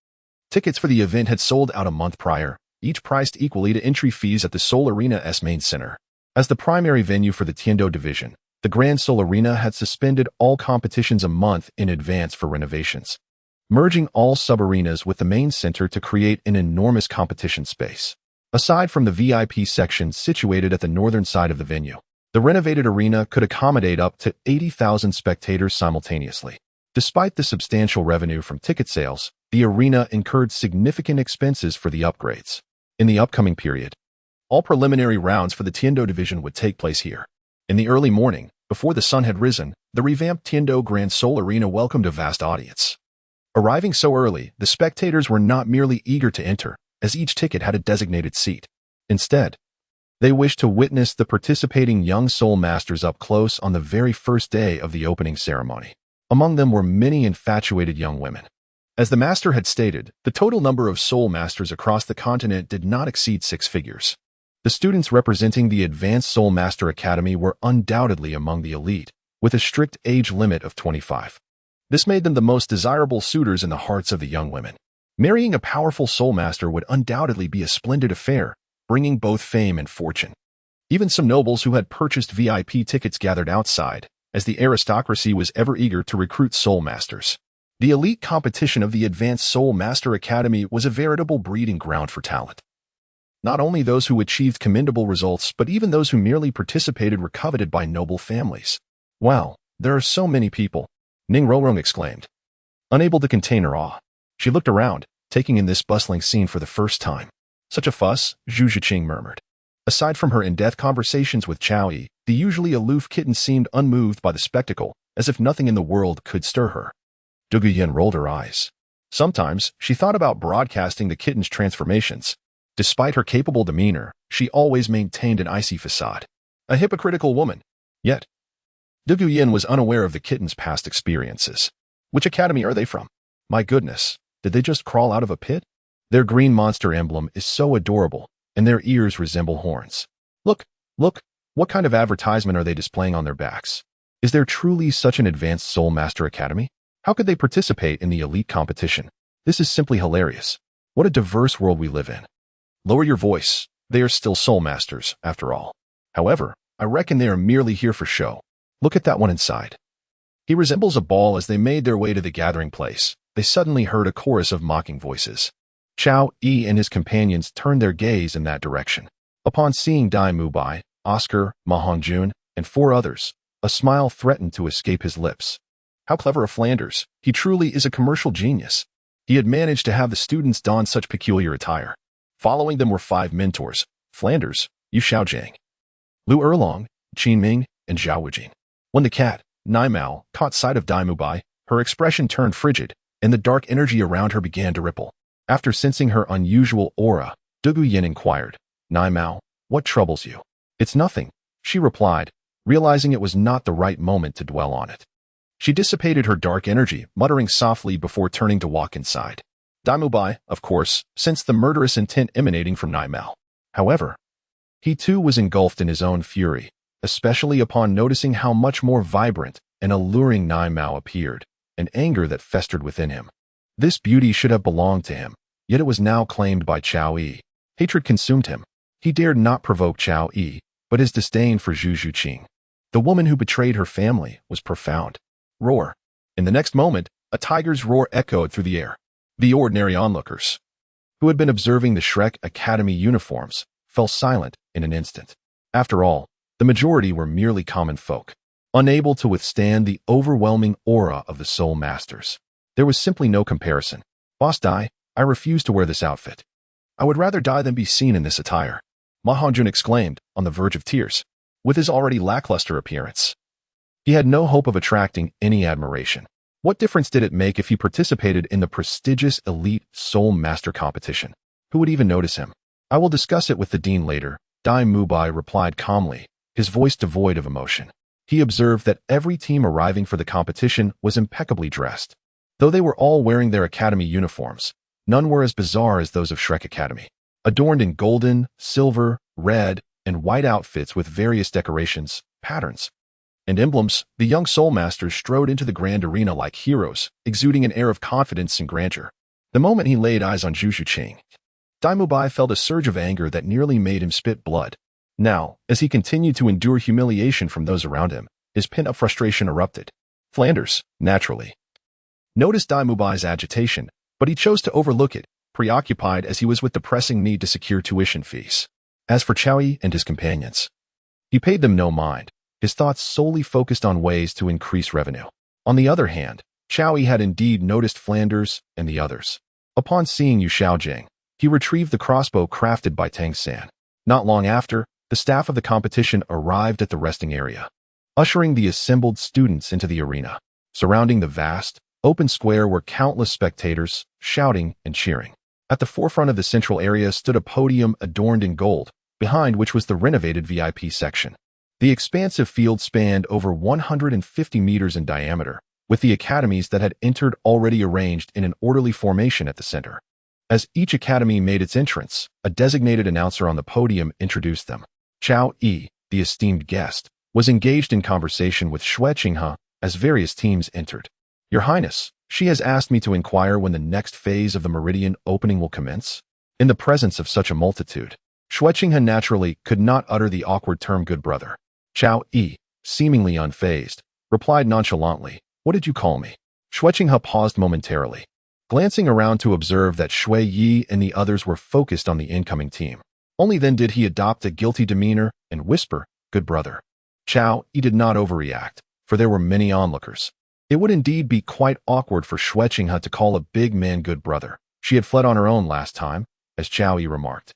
Tickets for the event had sold out a month prior, each priced equally to entry fees at the Soul Arena's main center. As the primary venue for the Tiando division, the Grand Soul Arena had suspended all competitions a month in advance for renovations, merging all sub-arenas with the main center to create an enormous competition space. Aside from the VIP section situated at the northern side of the venue, the renovated arena could accommodate up to 80,000 spectators simultaneously. Despite the substantial revenue from ticket sales, the arena incurred significant expenses for the upgrades. In the upcoming period, all preliminary rounds for the Tiando division would take place here. In the early morning, before the sun had risen, the revamped Tiando Grand Soul Arena welcomed a vast audience. Arriving so early, the spectators were not merely eager to enter, as each ticket had a designated seat. Instead, they wished to witness the participating young soul masters up close on the very first day of the opening ceremony. Among them were many infatuated young women. As the master had stated, the total number of soul masters across the continent did not exceed 6 figures. The students representing the Advanced Soul Master Academy were undoubtedly among the elite, with a strict age limit of 25. This made them the most desirable suitors in the hearts of the young women. Marrying a powerful soul master would undoubtedly be a splendid affair, bringing both fame and fortune. Even some nobles who had purchased VIP tickets gathered outside, as the aristocracy was ever eager to recruit soul masters. The elite competition of the Advanced Soul Master Academy was a veritable breeding ground for talent. Not only those who achieved commendable results, but even those who merely participated were coveted by noble families. Wow, there are so many people, Ning Rorong exclaimed. Unable to contain her awe, she looked around, taking in this bustling scene for the first time. Such a fuss, Zhuqing murmured. Aside from her in-depth conversations with Chao Yi, the usually aloof kitten seemed unmoved by the spectacle, as if nothing in the world could stir her. Dugu rolled her eyes. Sometimes, she thought about broadcasting the kitten's transformations. Despite her capable demeanor, she always maintained an icy facade. A hypocritical woman. Yet, Dugu was unaware of the kitten's past experiences. Which academy are they from? My goodness, did they just crawl out of a pit? Their green monster emblem is so adorable, and their ears resemble horns. Look, what kind of advertisement are they displaying on their backs? Is there truly such an Advanced Soul Master Academy? How could they participate in the elite competition? This is simply hilarious. What a diverse world we live in. Lower your voice. They are still soul masters, after all. However, I reckon they are merely here for show. Look at that one inside. He resembles a ball. As they made their way to the gathering place, they suddenly heard a chorus of mocking voices. Chao Yi and his companions turned their gaze in that direction. Upon seeing Dai Mubai, Oscar, Ma Hongjun, and 4 others, a smile threatened to escape his lips. How clever of Flanders. He truly is a commercial genius. He had managed to have the students don such peculiar attire. Following them were 5 mentors: Flanders, Yu Xiaojiang, Lu Erlong, Qin Ming, and Zhao Wujing. When the cat, Nai Mao, caught sight of Dai Mubai, her expression turned frigid, and the dark energy around her began to ripple. After sensing her unusual aura, Dugu inquired, Nai Mao, what troubles you? It's nothing, she replied, realizing it was not the right moment to dwell on it. She dissipated her dark energy, muttering softly before turning to walk inside. Dai Mubai, of course, sensed the murderous intent emanating from Nai Mao. However, he too was engulfed in his own fury, especially upon noticing how much more vibrant and alluring Nai Mao appeared, an anger that festered within him. This beauty should have belonged to him, yet it was now claimed by Chao Yi. Hatred consumed him. He dared not provoke Chao Yi, but his disdain for Zhuqing, the woman who betrayed her family, was profound. Roar. In the next moment, a tiger's roar echoed through the air. The ordinary onlookers, who had been observing the Shrek Academy uniforms, fell silent in an instant. After all, the majority were merely common folk, unable to withstand the overwhelming aura of the Soul Masters. There was simply no comparison. Boss Dai, I refuse to wear this outfit. I would rather die than be seen in this attire, Ma Hongjun exclaimed, on the verge of tears. With his already lackluster appearance, he had no hope of attracting any admiration. What difference did it make if he participated in the prestigious elite Soul Master competition? Who would even notice him? I will discuss it with the dean later, Dai Mubai replied calmly, his voice devoid of emotion. He observed that every team arriving for the competition was impeccably dressed. Though they were all wearing their academy uniforms, none were as bizarre as those of Shrek Academy. Adorned in golden, silver, red, and white outfits with various decorations, patterns, and emblems, the young soul masters strode into the grand arena like heroes, exuding an air of confidence and grandeur. The moment he laid eyes on Zhuqing, Dai Mubai felt a surge of anger that nearly made him spit blood. Now, as he continued to endure humiliation from those around him, his pent-up frustration erupted. Flanders, naturally, noticed Dai Mubai's agitation, but he chose to overlook it, preoccupied as he was with the pressing need to secure tuition fees. As for Chao Yi and his companions, he paid them no mind, his thoughts solely focused on ways to increase revenue. On the other hand, Chao Yi had indeed noticed Flanders and the others. Upon seeing Yu Xiaojiang, he retrieved the crossbow crafted by Tang San. Not long after, the staff of the competition arrived at the resting area, ushering the assembled students into the arena. Surrounding the vast, open square were countless spectators, shouting and cheering. At the forefront of the central area stood a podium adorned in gold, behind which was the renovated VIP section. The expansive field spanned over 150 meters in diameter, with the academies that had entered already arranged in an orderly formation at the center. As each academy made its entrance, a designated announcer on the podium introduced them. Chao Yi, the esteemed guest, was engaged in conversation with Zhuqing as various teams entered. Your Highness, she has asked me to inquire when the next phase of the meridian opening will commence. In the presence of such a multitude, Zhuqing naturally could not utter the awkward term good brother. Chao Yi, seemingly unfazed, replied nonchalantly, what did you call me? Zhuqing paused momentarily, glancing around to observe that Shui Yi and the others were focused on the incoming team. Only then did he adopt a guilty demeanor and whisper, good brother. Chao Yi did not overreact, for there were many onlookers. It would indeed be quite awkward for Zhuqing to call a big man good brother. She had fled on her own last time, as Chao Yi remarked.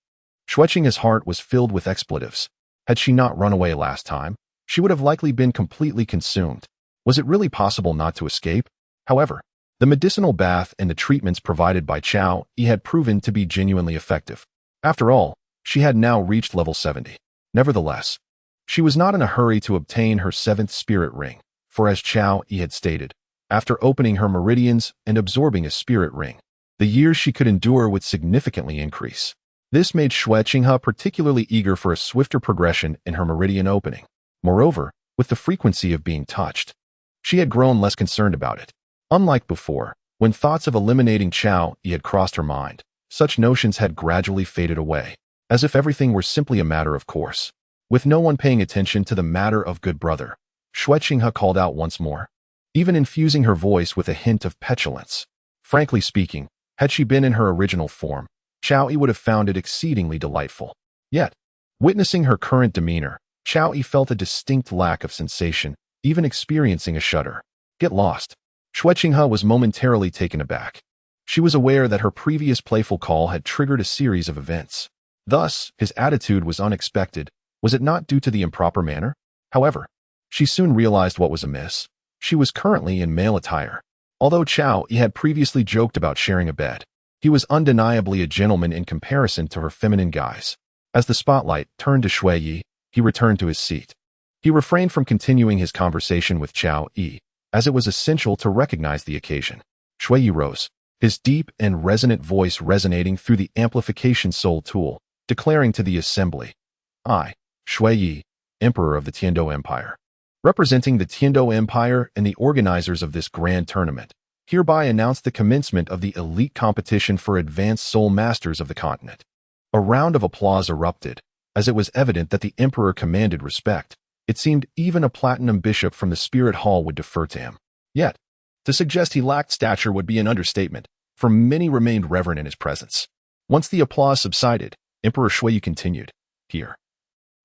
Zhuqing's heart was filled with expletives. Had she not run away last time, she would have likely been completely consumed. Was it really possible not to escape? However, the medicinal bath and the treatments provided by Chao Yi had proven to be genuinely effective. After all, she had now reached level 70. Nevertheless, she was not in a hurry to obtain her 7th spirit ring, for as Chao Yi had stated, after opening her meridians and absorbing a spirit ring, the years she could endure would significantly increase. This made Zhuqing particularly eager for a swifter progression in her meridian opening. Moreover, with the frequency of being touched, she had grown less concerned about it. Unlike before, when thoughts of eliminating Chao Yi had crossed her mind, such notions had gradually faded away, as if everything were simply a matter of course. With no one paying attention to the matter of good brother, Zhuqing called out once more, even infusing her voice with a hint of petulance. Frankly speaking, had she been in her original form, Chao Yi would have found it exceedingly delightful. Yet, witnessing her current demeanor, Chao Yi felt a distinct lack of sensation, even experiencing a shudder. Get lost. Zhuqing was momentarily taken aback. She was aware that her previous playful call had triggered a series of events. Thus, his attitude was unexpected. Was it not due to the improper manner? However, she soon realized what was amiss. She was currently in male attire. Although Chao Yi had previously joked about sharing a bed, he was undeniably a gentleman in comparison to her feminine guise. As the spotlight turned to Shui Yi, he returned to his seat. He refrained from continuing his conversation with Chao Yi, as it was essential to recognize the occasion. Shui Yi rose, his deep and resonant voice resonating through the amplification soul tool, declaring to the assembly, I, Shui Yi, Emperor of the Tiando Empire, representing the Tiando Empire and the organizers of this grand tournament, hereby announce the commencement of the elite competition for advanced soul masters of the continent. A round of applause erupted, as it was evident that the Emperor commanded respect. It seemed even a platinum bishop from the Spirit Hall would defer to him. Yet, to suggest he lacked stature would be an understatement, for many remained reverent in his presence. Once the applause subsided, Emperor Shui continued, Here.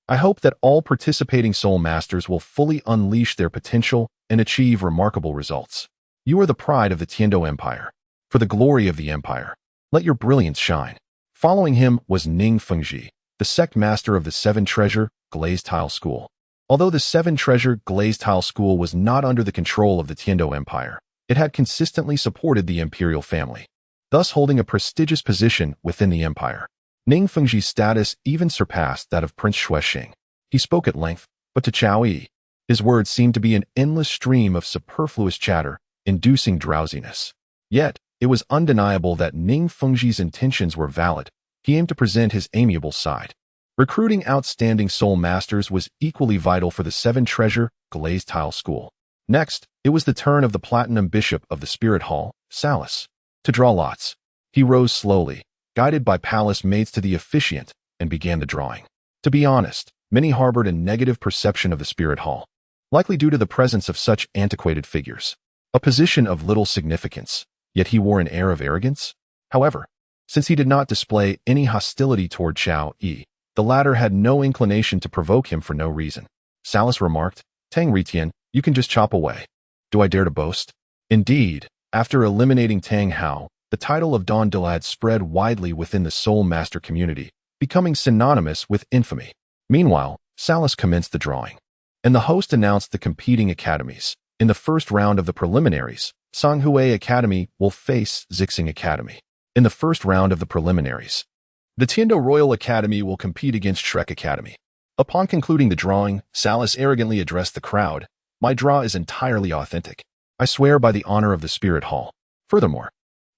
I hope that all participating soul masters will fully unleash their potential and achieve remarkable results. You are the pride of the Tiando Empire. For the glory of the empire, let your brilliance shine. Following him was Ning Fengji, the sect master of the Seven Treasure Glazed Tile School. Although the Seven Treasure Glazed Tile School was not under the control of the Tiando Empire, it had consistently supported the imperial family, thus holding a prestigious position within the empire. Ning Fengji's status even surpassed that of Prince Zhuqing. He spoke at length, but to Chao Yi, his words seemed to be an endless stream of superfluous chatter, inducing drowsiness. Yet, it was undeniable that Ning Fengji's intentions were valid. He aimed to present his amiable side. Recruiting outstanding soul masters was equally vital for the Seven Treasure Glazed Tile School. Next, it was the turn of the Platinum Bishop of the Spirit Hall, Salus, to draw lots. He rose slowly, guided by palace maids to the officiant, and began the drawing. To be honest, many harbored a negative perception of the Spirit Hall, likely due to the presence of such antiquated figures. A position of little significance, yet he wore an air of arrogance. However, since he did not display any hostility toward Chao Yi, the latter had no inclination to provoke him for no reason. Salus remarked, Tang Ritian, you can just chop away. Do I dare to boast? Indeed, after eliminating Tang Hao, the title of Don Douluo had spread widely within the Soul Master community, becoming synonymous with infamy. Meanwhile, Salus commenced the drawing, and the host announced the competing academies. In the first round of the preliminaries, Songhui Academy will face Zhuqing Academy. In the first round of the preliminaries, the Tiando Royal Academy will compete against Shrek Academy. Upon concluding the drawing, Salus arrogantly addressed the crowd, My draw is entirely authentic. I swear by the honor of the Spirit Hall. Furthermore,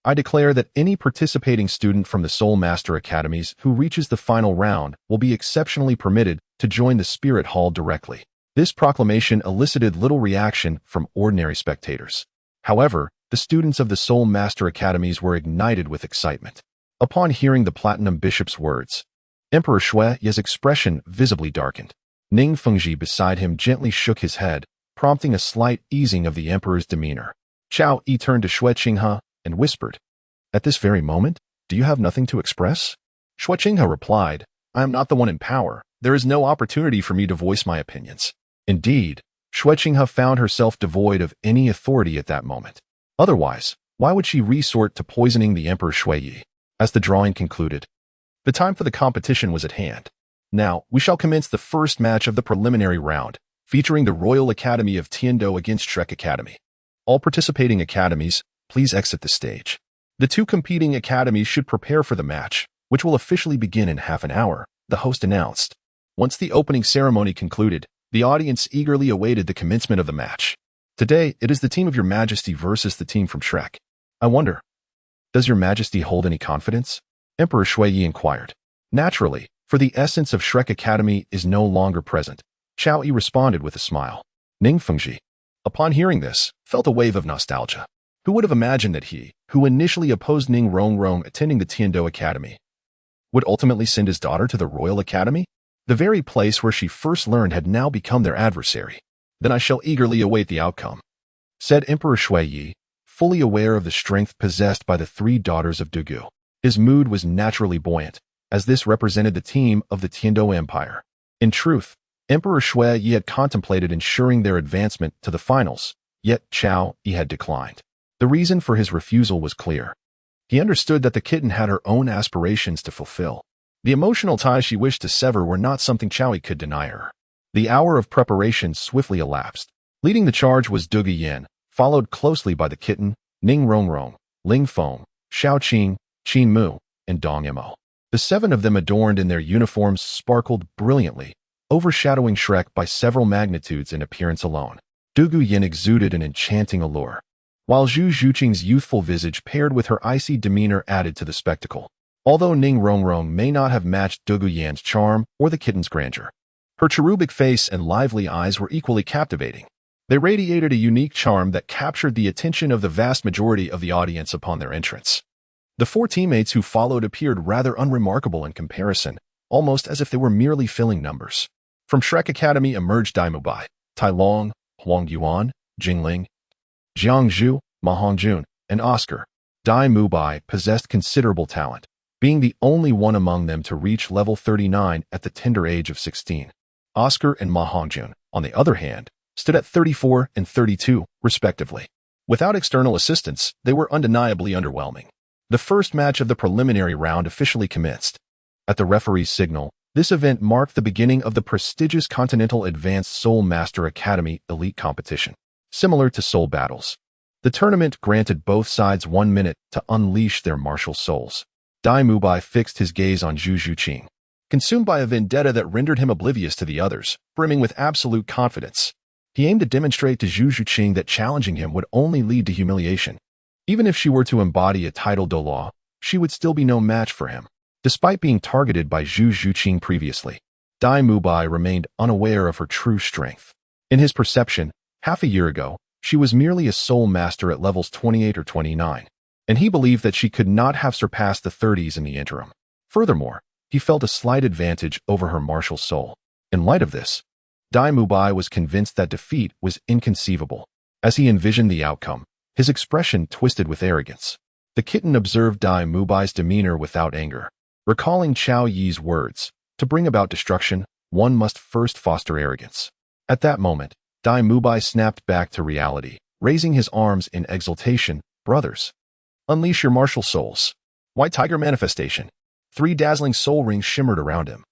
I declare that any participating student from the Soul Master Academies who reaches the final round will be exceptionally permitted to join the Spirit Hall directly. This proclamation elicited little reaction from ordinary spectators. However, the students of the Soul Master Academies were ignited with excitement. Upon hearing the Platinum Bishop's words, Emperor Shui Ye's expression visibly darkened. Ning Fengji beside him gently shook his head, prompting a slight easing of the Emperor's demeanor. Chao Yi turned to Shui Qinghe and whispered, "At this very moment, do you have nothing to express?" Shui Qinghe replied, "I am not the one in power. There is no opportunity for me to voice my opinions." Indeed, Shui Qinghe found herself devoid of any authority at that moment. Otherwise, why would she resort to poisoning the Emperor Shui Yi? As the drawing concluded, the time for the competition was at hand. Now, we shall commence the first match of the preliminary round, featuring the Royal Academy of Tiando against Shrek Academy. All participating academies, please exit the stage. The two competing academies should prepare for the match, which will officially begin in half an hour, the host announced. Once the opening ceremony concluded, the audience eagerly awaited the commencement of the match. Today, it is the team of Your Majesty versus the team from Shrek. I wonder, does Your Majesty hold any confidence? Emperor Shui Yi inquired. Naturally, for the essence of Shrek Academy is no longer present. Chao Yi responded with a smile. Ning Fengji, upon hearing this, felt a wave of nostalgia. Who would have imagined that he, who initially opposed Ning Rongrong attending the Tiando Academy, would ultimately send his daughter to the Royal Academy? The very place where she first learned had now become their adversary. Then I shall eagerly await the outcome, said Emperor Shui Yi, fully aware of the strength possessed by the three daughters of Dugu. His mood was naturally buoyant, as this represented the team of the Tiando Empire. In truth, Emperor Shui Yi had contemplated ensuring their advancement to the finals, yet Chao Yi had declined. The reason for his refusal was clear. He understood that the kitten had her own aspirations to fulfill. The emotional ties she wished to sever were not something Chao Yi could deny her. The hour of preparation swiftly elapsed. Leading the charge was Dugu Yin, followed closely by the kitten, Ning Rongrong, Ling Feng, Xiao Qing, Qin Mu, and Dong Mo. The seven of them adorned in their uniforms sparkled brilliantly, overshadowing Shrek by several magnitudes in appearance alone. Dugu Yin exuded an enchanting allure, while Zhuqing's youthful visage paired with her icy demeanor added to the spectacle. Although Ning Rongrong may not have matched Dugu Yan's charm or the kitten's grandeur, her cherubic face and lively eyes were equally captivating. They radiated a unique charm that captured the attention of the vast majority of the audience upon their entrance. The four teammates who followed appeared rather unremarkable in comparison, almost as if they were merely filling numbers. From Shrek Academy emerged Dai Mubai, Tai Long, Huang Yuan, Jingling, Jiang Zhu, Ma Hongjun, and Oscar. Dai Mubai possessed considerable talent, being the only one among them to reach level 39 at the tender age of 16. Oscar and Ma Hongjun, on the other hand, stood at 34 and 32, respectively. Without external assistance, they were undeniably underwhelming. The first match of the preliminary round officially commenced. At the referee's signal, this event marked the beginning of the prestigious Continental Advanced Soul Master Academy Elite Competition. Similar to Soul Battles, the tournament granted both sides 1 minute to unleash their martial souls. Dai Mubai fixed his gaze on Zhuqing. Consumed by a vendetta that rendered him oblivious to the others, brimming with absolute confidence, he aimed to demonstrate to Zhuqing that challenging him would only lead to humiliation. Even if she were to embody a Title Douluo, she would still be no match for him. Despite being targeted by Zhuqing previously, Dai Mubai remained unaware of her true strength. In his perception, half a year ago, she was merely a soul master at levels 28 or 29, and he believed that she could not have surpassed the 30s in the interim. Furthermore, he felt a slight advantage over her martial soul. In light of this, Dai Mubai was convinced that defeat was inconceivable. As he envisioned the outcome, his expression twisted with arrogance. The kitten observed Dai Mubai's demeanor without anger. Recalling Chao Yi's words, to bring about destruction, one must first foster arrogance. At that moment, Dai Mubai snapped back to reality, raising his arms in exultation. Brothers, unleash your martial souls. White Tiger Manifestation. 3 dazzling soul rings shimmered around him,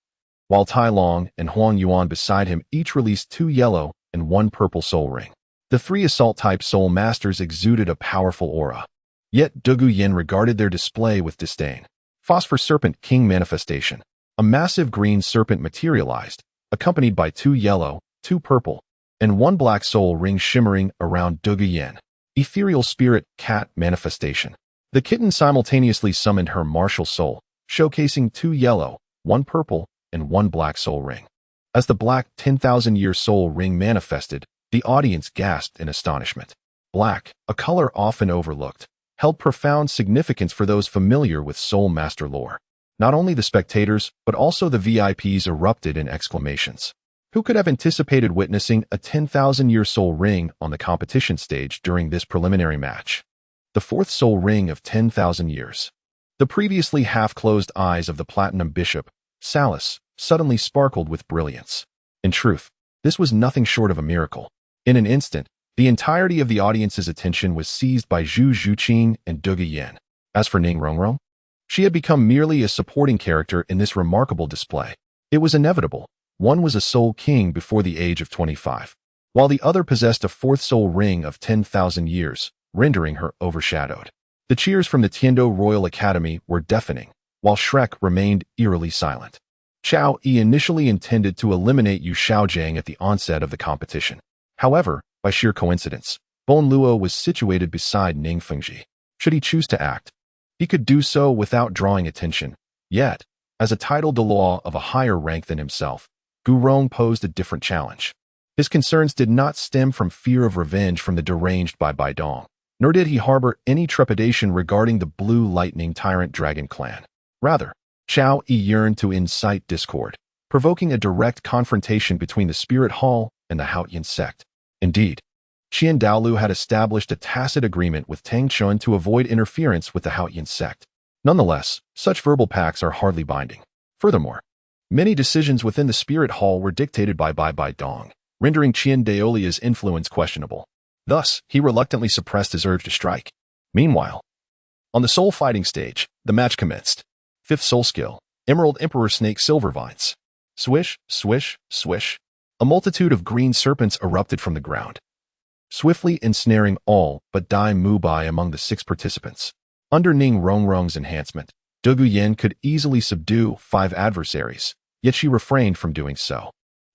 while Tai Long and Huang Yuan beside him each released 2 yellow and 1 purple soul ring. The 3 assault-type soul masters exuded a powerful aura. Yet Dugu Yin regarded their display with disdain. Phosphor Serpent King Manifestation. A massive green serpent materialized, accompanied by 2 yellow, 2 purple, and 1 black soul ring shimmering around Dugu Yin. Ethereal Spirit Cat Manifestation. The kitten simultaneously summoned her martial soul, showcasing 2 yellow, 1 purple, and 1 black soul ring. As the black 10,000-year soul ring manifested, the audience gasped in astonishment. Black, a color often overlooked, held profound significance for those familiar with Soul Master lore. Not only the spectators, but also the VIPs erupted in exclamations. Who could have anticipated witnessing a 10,000-year soul ring on the competition stage during this preliminary match? The 4th soul ring of 10,000 years. The previously half-closed eyes of the Platinum Bishop, Salus, suddenly sparkled with brilliance. In truth, this was nothing short of a miracle. In an instant, the entirety of the audience's attention was seized by Zhuqing and Dugu. As for Ning Rongrong, she had become merely a supporting character in this remarkable display. It was inevitable. One was a soul king before the age of 25, while the other possessed a 4th soul ring of 10,000 years, rendering her overshadowed. The cheers from the Tiendo Royal Academy were deafening, while Shrek remained eerily silent. Chao Yi initially intended to eliminate Yu Xiaojiang at the onset of the competition. However, by sheer coincidence, Douluo was situated beside Ning Fengji. Should he choose to act, he could do so without drawing attention. Yet, as a Title Douluo of a higher rank than himself, Gurong posed a different challenge. His concerns did not stem from fear of revenge from the deranged Bai Dong, nor did he harbor any trepidation regarding the Blue Lightning Tyrant Dragon clan. Rather, Chao Yi yearned to incite discord, provoking a direct confrontation between the Spirit Hall and the Haotian sect. Indeed, Title Douluo had established a tacit agreement with Tang Chun to avoid interference with the Haotian sect. Nonetheless, such verbal pacts are hardly binding. Furthermore, many decisions within the Spirit Hall were dictated by Bai Dong, rendering Title Douluo's influence questionable. Thus, he reluctantly suppressed his urge to strike. Meanwhile, on the soul fighting stage, the match commenced. 5th soul skill, Emerald Emperor Snake Silver Vines. Swish, swish, swish. A multitude of green serpents erupted from the ground, swiftly ensnaring all but Dai Mubai among the 6 participants. Under Ning Rongrong's enhancement, Dugu could easily subdue 5 adversaries, yet she refrained from doing so.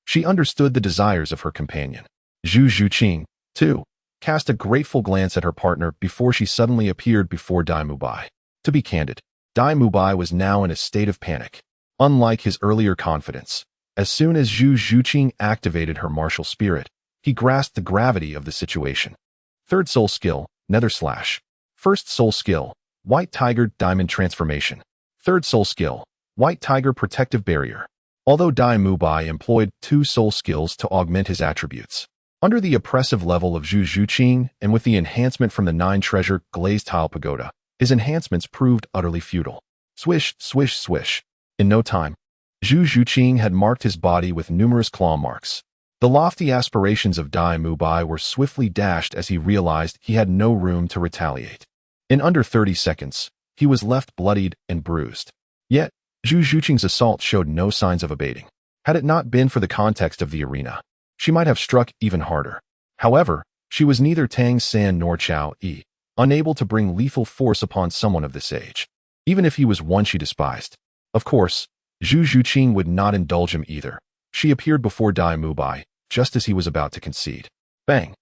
She understood the desires of her companion. Zhuqing, too, cast a grateful glance at her partner before she suddenly appeared before Dai Mubai. To be candid, Dai Mubai was now in a state of panic. Unlike his earlier confidence, as soon as Zhuqing activated her martial spirit, he grasped the gravity of the situation. 3rd soul skill, Nether Slash. 1st soul skill, White Tiger Diamond Transformation. 3rd soul skill, White Tiger Protective Barrier. Although Dai Mubai employed 2 soul skills to augment his attributes, under the oppressive level of Zhuqing and with the enhancement from the 9-treasure Glazed Tile Pagoda, his enhancements proved utterly futile. Swish, swish, swish. In no time, Zhuqing had marked his body with numerous claw marks. The lofty aspirations of Dai Mubai were swiftly dashed as he realized he had no room to retaliate. In under 30 seconds, he was left bloodied and bruised. Yet, Zhuqing's assault showed no signs of abating. Had it not been for the context of the arena, she might have struck even harder. However, she was neither Tang San nor Chao Yi, unable to bring lethal force upon someone of this age, even if he was one she despised. Of course, Zhuqing would not indulge him either. She appeared before Dai Mubai, just as he was about to concede. Bang!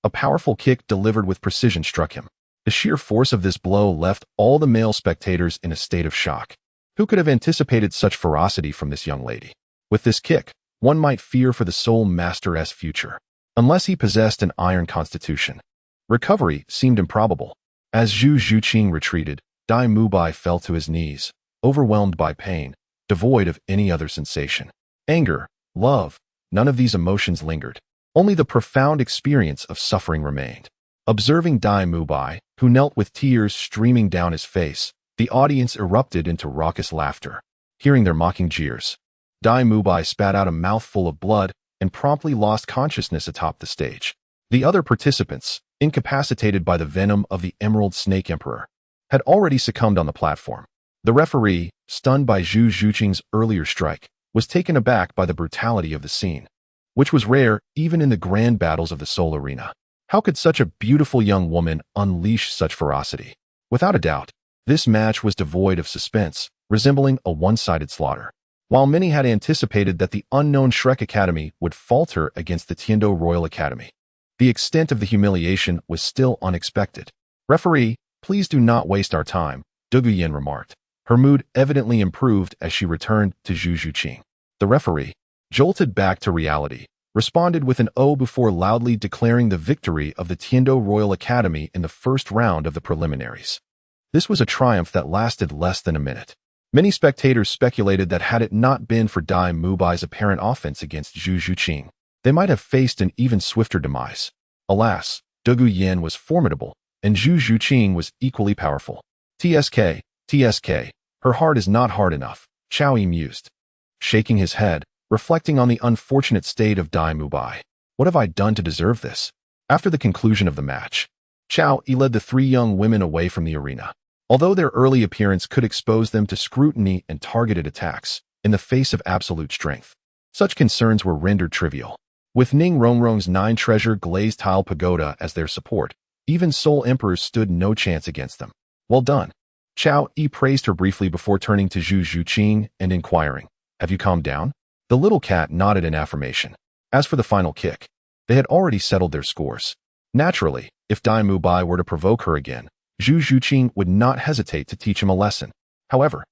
A powerful kick delivered with precision struck him. The sheer force of this blow left all the male spectators in a state of shock. Who could have anticipated such ferocity from this young lady? With this kick, one might fear for the Soul Master's future, unless he possessed an iron constitution. Recovery seemed improbable. As Zhuqing retreated, Dai Mubai fell to his knees, overwhelmed by pain, devoid of any other sensation. Anger, love, none of these emotions lingered. Only the profound experience of suffering remained. Observing Dai Mubai, who knelt with tears streaming down his face, the audience erupted into raucous laughter. Hearing their mocking jeers, Dai Mubai spat out a mouthful of blood and promptly lost consciousness atop the stage. The other participants, incapacitated by the venom of the Emerald Snake Emperor, had already succumbed on the platform. The referee, stunned by Zhuqing's earlier strike, was taken aback by the brutality of the scene, which was rare even in the grand battles of the Soul Arena. How could such a beautiful young woman unleash such ferocity? Without a doubt, this match was devoid of suspense, resembling a one-sided slaughter. While many had anticipated that the unknown Shrek Academy would falter against the Tiendo Royal Academy, the extent of the humiliation was still unexpected. Referee, Please do not waste our time, Dugu remarked. Her mood evidently improved as she returned to Zhuqing. The referee, jolted back to reality, responded with an O before loudly declaring the victory of the Tiendo Royal Academy in the first round of the preliminaries. This was a triumph that lasted less than a minute. Many spectators speculated that had it not been for Dai Mubai's apparent offense against Zhuqing, they might have faced an even swifter demise. Alas, Dugu was formidable, and Zhuqing was equally powerful. TSK, her heart is not hard enough, Chao Yi mused, shaking his head, reflecting on the unfortunate state of Dai Mubai. What have I done to deserve this? After the conclusion of the match, Chao Yi led the three young women away from the arena. Although their early appearance could expose them to scrutiny and targeted attacks in the face of absolute strength, such concerns were rendered trivial. With Ning Rongrong's 9-treasure glazed tile pagoda as their support, even Soul Emperors stood no chance against them. Well done. Chao Yi praised her briefly before turning to Zhuqing and inquiring, have you calmed down? The little cat nodded in affirmation. As for the final kick, they had already settled their scores. Naturally, if Dai Mubai were to provoke her again, Zhuqing would not hesitate to teach him a lesson. However,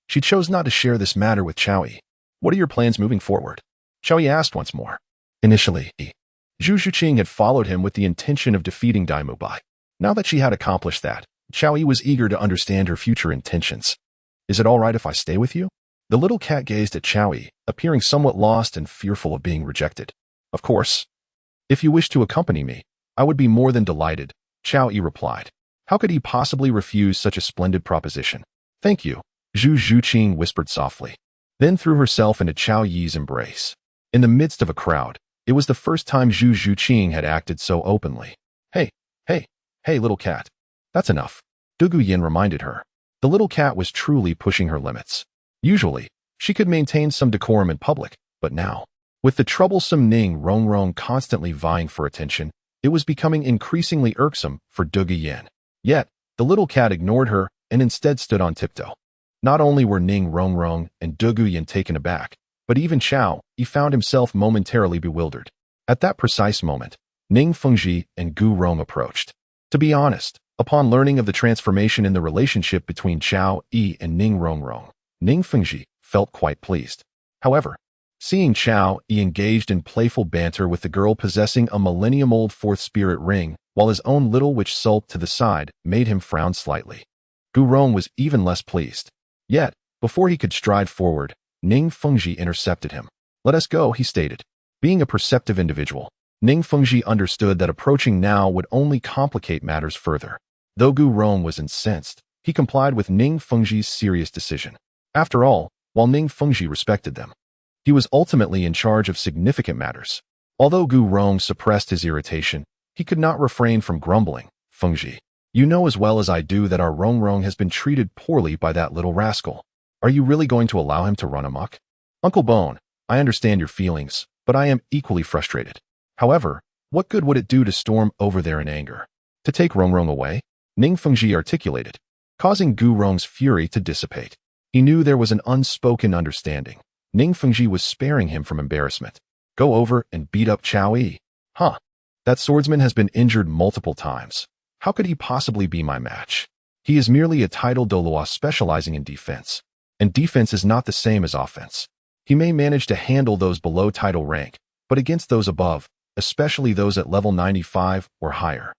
she chose not to share this matter with Chao Yi. What are your plans moving forward? Chao Yi asked once more. Initially, Zhuqing had followed him with the intention of defeating Dai Mubai. Now that she had accomplished that, Chao Yi was eager to understand her future intentions. Is it all right if I stay with you? The little cat gazed at Chao Yi, appearing somewhat lost and fearful of being rejected. Of course. If you wish to accompany me, I would be more than delighted, Chao Yi replied. How could he possibly refuse such a splendid proposition? Thank you, Zhuqing whispered softly, then threw herself into Chao Yi's embrace. In the midst of a crowd, it was the first time Zhuqing had acted so openly. Hey, little cat. That's enough, Dugu reminded her. The little cat was truly pushing her limits. Usually, she could maintain some decorum in public, but now, with the troublesome Ning Rongrong constantly vying for attention, it was becoming increasingly irksome for Dugu. Yet, the little cat ignored her and instead stood on tiptoe. Not only were Ning Rongrong and Dugu taken aback, but even Chao Yi found himself momentarily bewildered. At that precise moment, Ning Fengji and Gu Rong approached. To be honest, upon learning of the transformation in the relationship between Chao Yi and Ning Rongrong, Ning Fengji felt quite pleased. However, seeing Chao Yi engaged in playful banter with the girl possessing a millennium-old fourth spirit ring, while his own little witch sulked to the side, made him frown slightly. Gu Rong was even less pleased. Yet, before he could stride forward, Ning Fengji intercepted him. Let us go, he stated. Being a perceptive individual, Ning Fengji understood that approaching now would only complicate matters further. Though Gu Rong was incensed, he complied with Ning Fengji's serious decision. After all, while Ning Fengji respected them, he was ultimately in charge of significant matters. Although Gu Rong suppressed his irritation, he could not refrain from grumbling. Fengji, you know as well as I do that our Rongrong has been treated poorly by that little rascal. Are you really going to allow him to run amok? Uncle Bone, I understand your feelings, but I am equally frustrated. However, what good would it do to storm over there in anger? To take Rongrong away? Ning Fengji articulated, causing Gu Rong's fury to dissipate. He knew there was an unspoken understanding. Ning Fengji was sparing him from embarrassment. Go over and beat up Chao Yi. Huh. That swordsman has been injured multiple times. How could he possibly be my match? He is merely a Title Douluo specializing in defense. And defense is not the same as offense. He may manage to handle those below title rank, but against those above, especially those at level 95 or higher,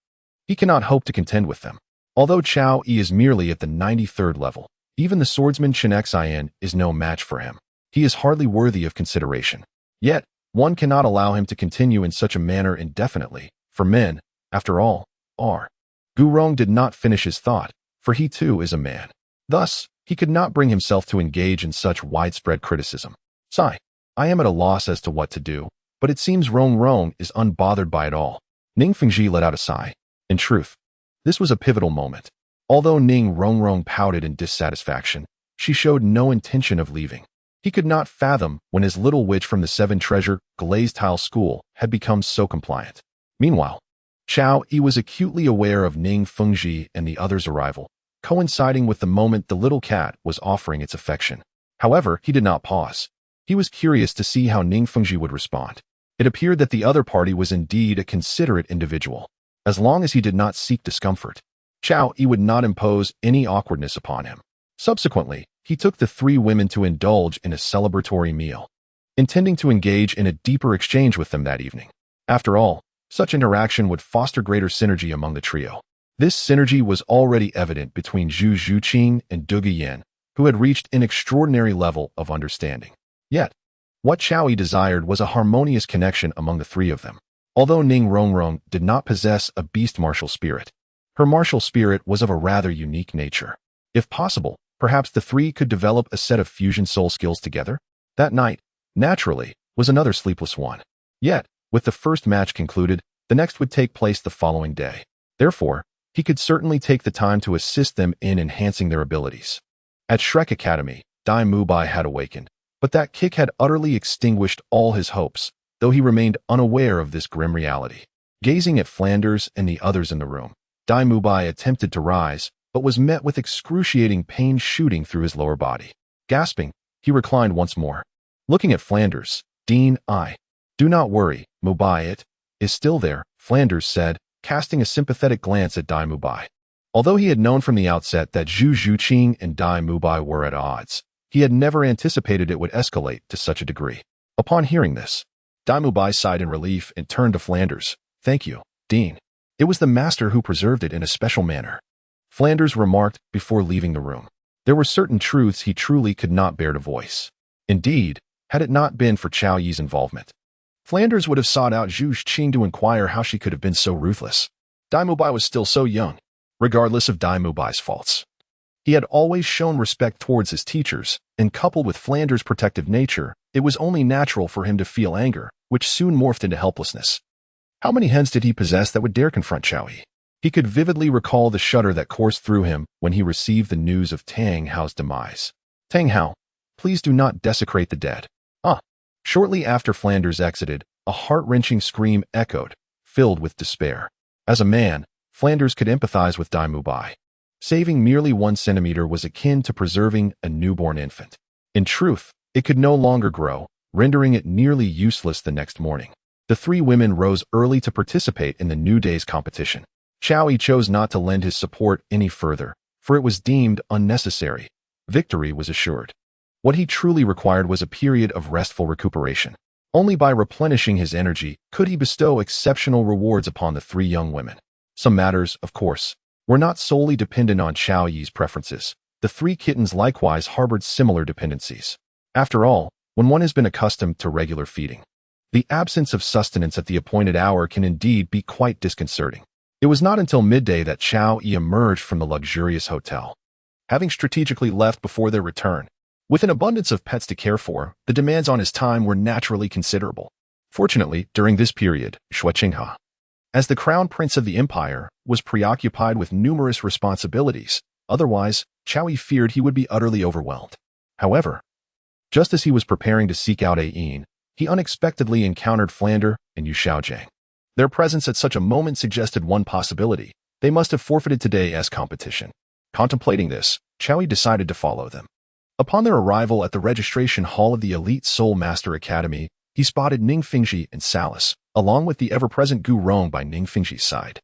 he cannot hope to contend with them. Although Chao Yi is merely at the 93rd level, even the swordsman Chen Xian is no match for him. He is hardly worthy of consideration. Yet, one cannot allow him to continue in such a manner indefinitely, for men, after all, are. Gu Rong did not finish his thought, for he too is a man. Thus, he could not bring himself to engage in such widespread criticism. Sigh, I am at a loss as to what to do, but it seems Rongrong is unbothered by it all. Ning Fengji let out a sigh. In truth, this was a pivotal moment. Although Ning Rongrong pouted in dissatisfaction, she showed no intention of leaving. He could not fathom when his little witch from the 7-treasure glazed tile school had become so compliant. Meanwhile, Chao Yi was acutely aware of Ning Fengji and the others' arrival, coinciding with the moment the little cat was offering its affection. However, he did not pause. He was curious to see how Ning Fengji would respond. It appeared that the other party was indeed a considerate individual. As long as he did not seek discomfort, Chao Yi would not impose any awkwardness upon him. Subsequently, he took the three women to indulge in a celebratory meal, intending to engage in a deeper exchange with them that evening. After all, such interaction would foster greater synergy among the trio. This synergy was already evident between Zhuqing and Dugu, who had reached an extraordinary level of understanding. Yet, what Chao Yi desired was a harmonious connection among the three of them. Although Ning Rongrong did not possess a beast martial spirit, her martial spirit was of a rather unique nature. If possible, perhaps the three could develop a set of fusion soul skills together? That night, naturally, was another sleepless one. Yet, with the first match concluded, the next would take place the following day. Therefore, he could certainly take the time to assist them in enhancing their abilities. At Shrek Academy, Dai Mubai had awakened, but that kick had utterly extinguished all his hopes, though he remained unaware of this grim reality. Gazing at Flanders and the others in the room, Dai Mubai attempted to rise, but was met with excruciating pain shooting through his lower body. Gasping, he reclined once more. Looking at Flanders, "Dean, do not worry, Mubai, it is still there," Flanders said, casting a sympathetic glance at Dai Mubai. Although he had known from the outset that Zhuqing and Dai Mubai were at odds, he had never anticipated it would escalate to such a degree. Upon hearing this, Dai Mubai sighed in relief and turned to Flanders. "Thank you, Dean. It was the master who preserved it in a special manner," Flanders remarked before leaving the room. There were certain truths he truly could not bear to voice. Indeed, had it not been for Chao Yi's involvement, Flanders would have sought out Zhuqing to inquire how she could have been so ruthless. Dai Mubai was still so young, regardless of Dai Mubai's faults. He had always shown respect towards his teachers, and coupled with Flanders' protective nature, it was only natural for him to feel anger, which soon morphed into helplessness. How many hens did he possess that would dare confront Chao Yi? He could vividly recall the shudder that coursed through him when he received the news of Tang Hao's demise. "Tang Hao, please do not desecrate the dead." Shortly after Flanders exited, a heart-wrenching scream echoed, filled with despair. As a man, Flanders could empathize with Dai Mubai. Saving merely 1 centimeter was akin to preserving a newborn infant. In truth, it could no longer grow, rendering it nearly useless the next morning. The three women rose early to participate in the new day's competition. Chao Yi chose not to lend his support any further, for it was deemed unnecessary. Victory was assured. What he truly required was a period of restful recuperation. Only by replenishing his energy could he bestow exceptional rewards upon the three young women. Some matters, of course, were not solely dependent on Chao Yi's preferences. The three kittens likewise harbored similar dependencies. After all, when one has been accustomed to regular feeding, the absence of sustenance at the appointed hour can indeed be quite disconcerting. It was not until midday that Chao Yi emerged from the luxurious hotel. Having strategically left before their return, with an abundance of pets to care for, the demands on his time were naturally considerable. Fortunately, during this period, Zhuqing, as the crown prince of the empire, was preoccupied with numerous responsibilities. Otherwise, Chao Yi feared he would be utterly overwhelmed. However, just as he was preparing to seek out Ayin, he unexpectedly encountered Flander and Yu Xiaojiang. Their presence at such a moment suggested one possibility: they must have forfeited today's competition. Contemplating this, Chao Yi decided to follow them. Upon their arrival at the registration hall of the Elite Soul Master Academy, he spotted Ning Fengji and Salis, along with the ever-present Gu Rong by Ning Fengji's side.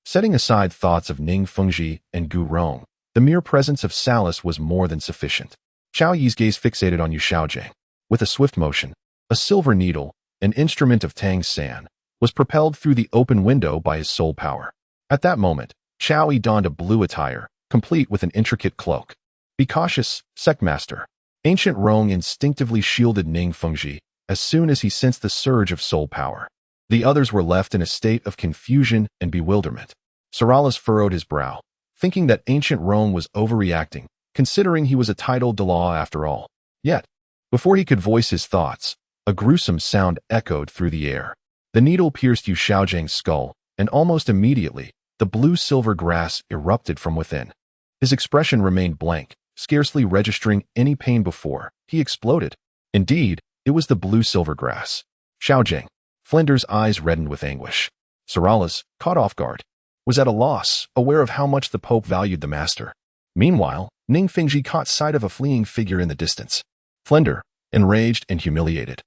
Setting aside thoughts of Ning Fengji and Gu Rong, the mere presence of Salis was more than sufficient. Chao Yi's gaze fixated on Yu Xiaojiang. With a swift motion, a silver needle, an instrument of Tang San, was propelled through the open window by his soul power. At that moment, Chao Yi donned a blue attire, complete with an intricate cloak. "Be cautious, Sectmaster." Ancient Rong instinctively shielded Ning Fengji as soon as he sensed the surge of soul power. The others were left in a state of confusion and bewilderment. Saralis furrowed his brow, thinking that Ancient Rong was overreacting, considering he was a Title Douluo after all. Yet, before he could voice his thoughts, a gruesome sound echoed through the air. The needle pierced Yu Xiaojiang's skull, and almost immediately, the blue-silver grass erupted from within. His expression remained blank, scarcely registering any pain before he exploded. Indeed, it was the blue-silver grass. Xiaojiang. Flinder's eyes reddened with anguish. Saralis, caught off guard, was at a loss, aware of how much the Pope valued the master. Meanwhile, Ning Fengji caught sight of a fleeing figure in the distance. Flinder, enraged and humiliated,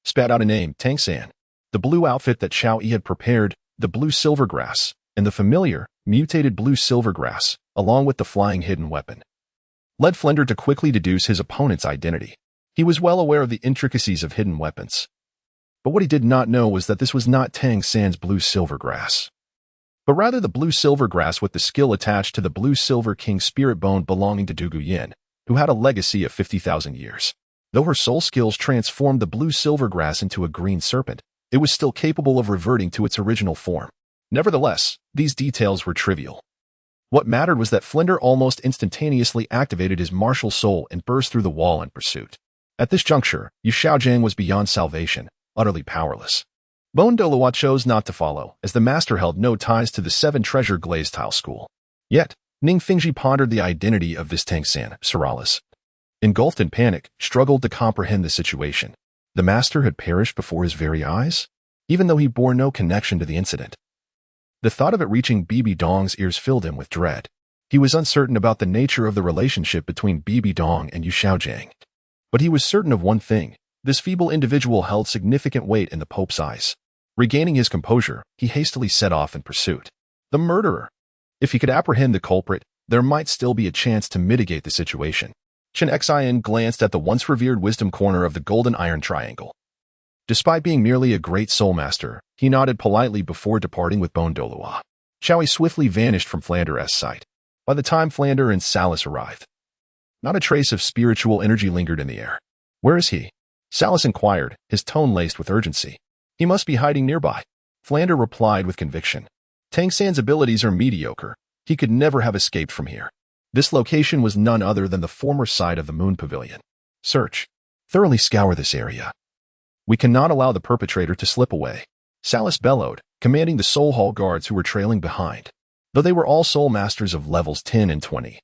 spat out a name: Tang San. The blue outfit that Chao Yi had prepared, the blue silver grass, and the familiar, mutated blue silvergrass, along with the flying hidden weapon, led Flender to quickly deduce his opponent's identity. He was well aware of the intricacies of hidden weapons, but what he did not know was that this was not Tang San's blue silvergrass, but rather the blue silvergrass with the skill attached to the blue silver king spirit bone belonging to Dugu Yin, who had a legacy of 50,000 years. Though her soul skills transformed the blue silvergrass into a green serpent, it was still capable of reverting to its original form. Nevertheless, these details were trivial. What mattered was that Flender almost instantaneously activated his martial soul and burst through the wall in pursuit. At this juncture, Yu Xiaojiang was beyond salvation, utterly powerless. Douluo chose not to follow, as the master held no ties to the 7 treasure glazed tile school. Yet, Ning Fingji pondered the identity of this Tang San, Seralis. Engulfed in panic, struggled to comprehend the situation. The master had perished before his very eyes, even though he bore no connection to the incident. The thought of it reaching Bibi Dong's ears filled him with dread. He was uncertain about the nature of the relationship between Bibi Dong and Yu Xiaojiang. But he was certain of one thing: this feeble individual held significant weight in the Pope's eyes. Regaining his composure, he hastily set off in pursuit. The murderer! If he could apprehend the culprit, there might still be a chance to mitigate the situation. Chen Xian glanced at the once revered wisdom corner of the golden iron triangle. Despite being merely a great soul master, he nodded politely before departing with Douluo. Xiaoyi swiftly vanished from Flander's sight. By the time Flander and Salis arrived, not a trace of spiritual energy lingered in the air. Where is he? Salis inquired, his tone laced with urgency. He must be hiding nearby. Flander replied with conviction. Tang San's abilities are mediocre. He could never have escaped from here. This location was none other than the former site of the Moon Pavilion. Search. Thoroughly scour this area. We cannot allow the perpetrator to slip away. Salis bellowed, commanding the Soul Hall guards who were trailing behind, though they were all soul masters of levels 10 and 20.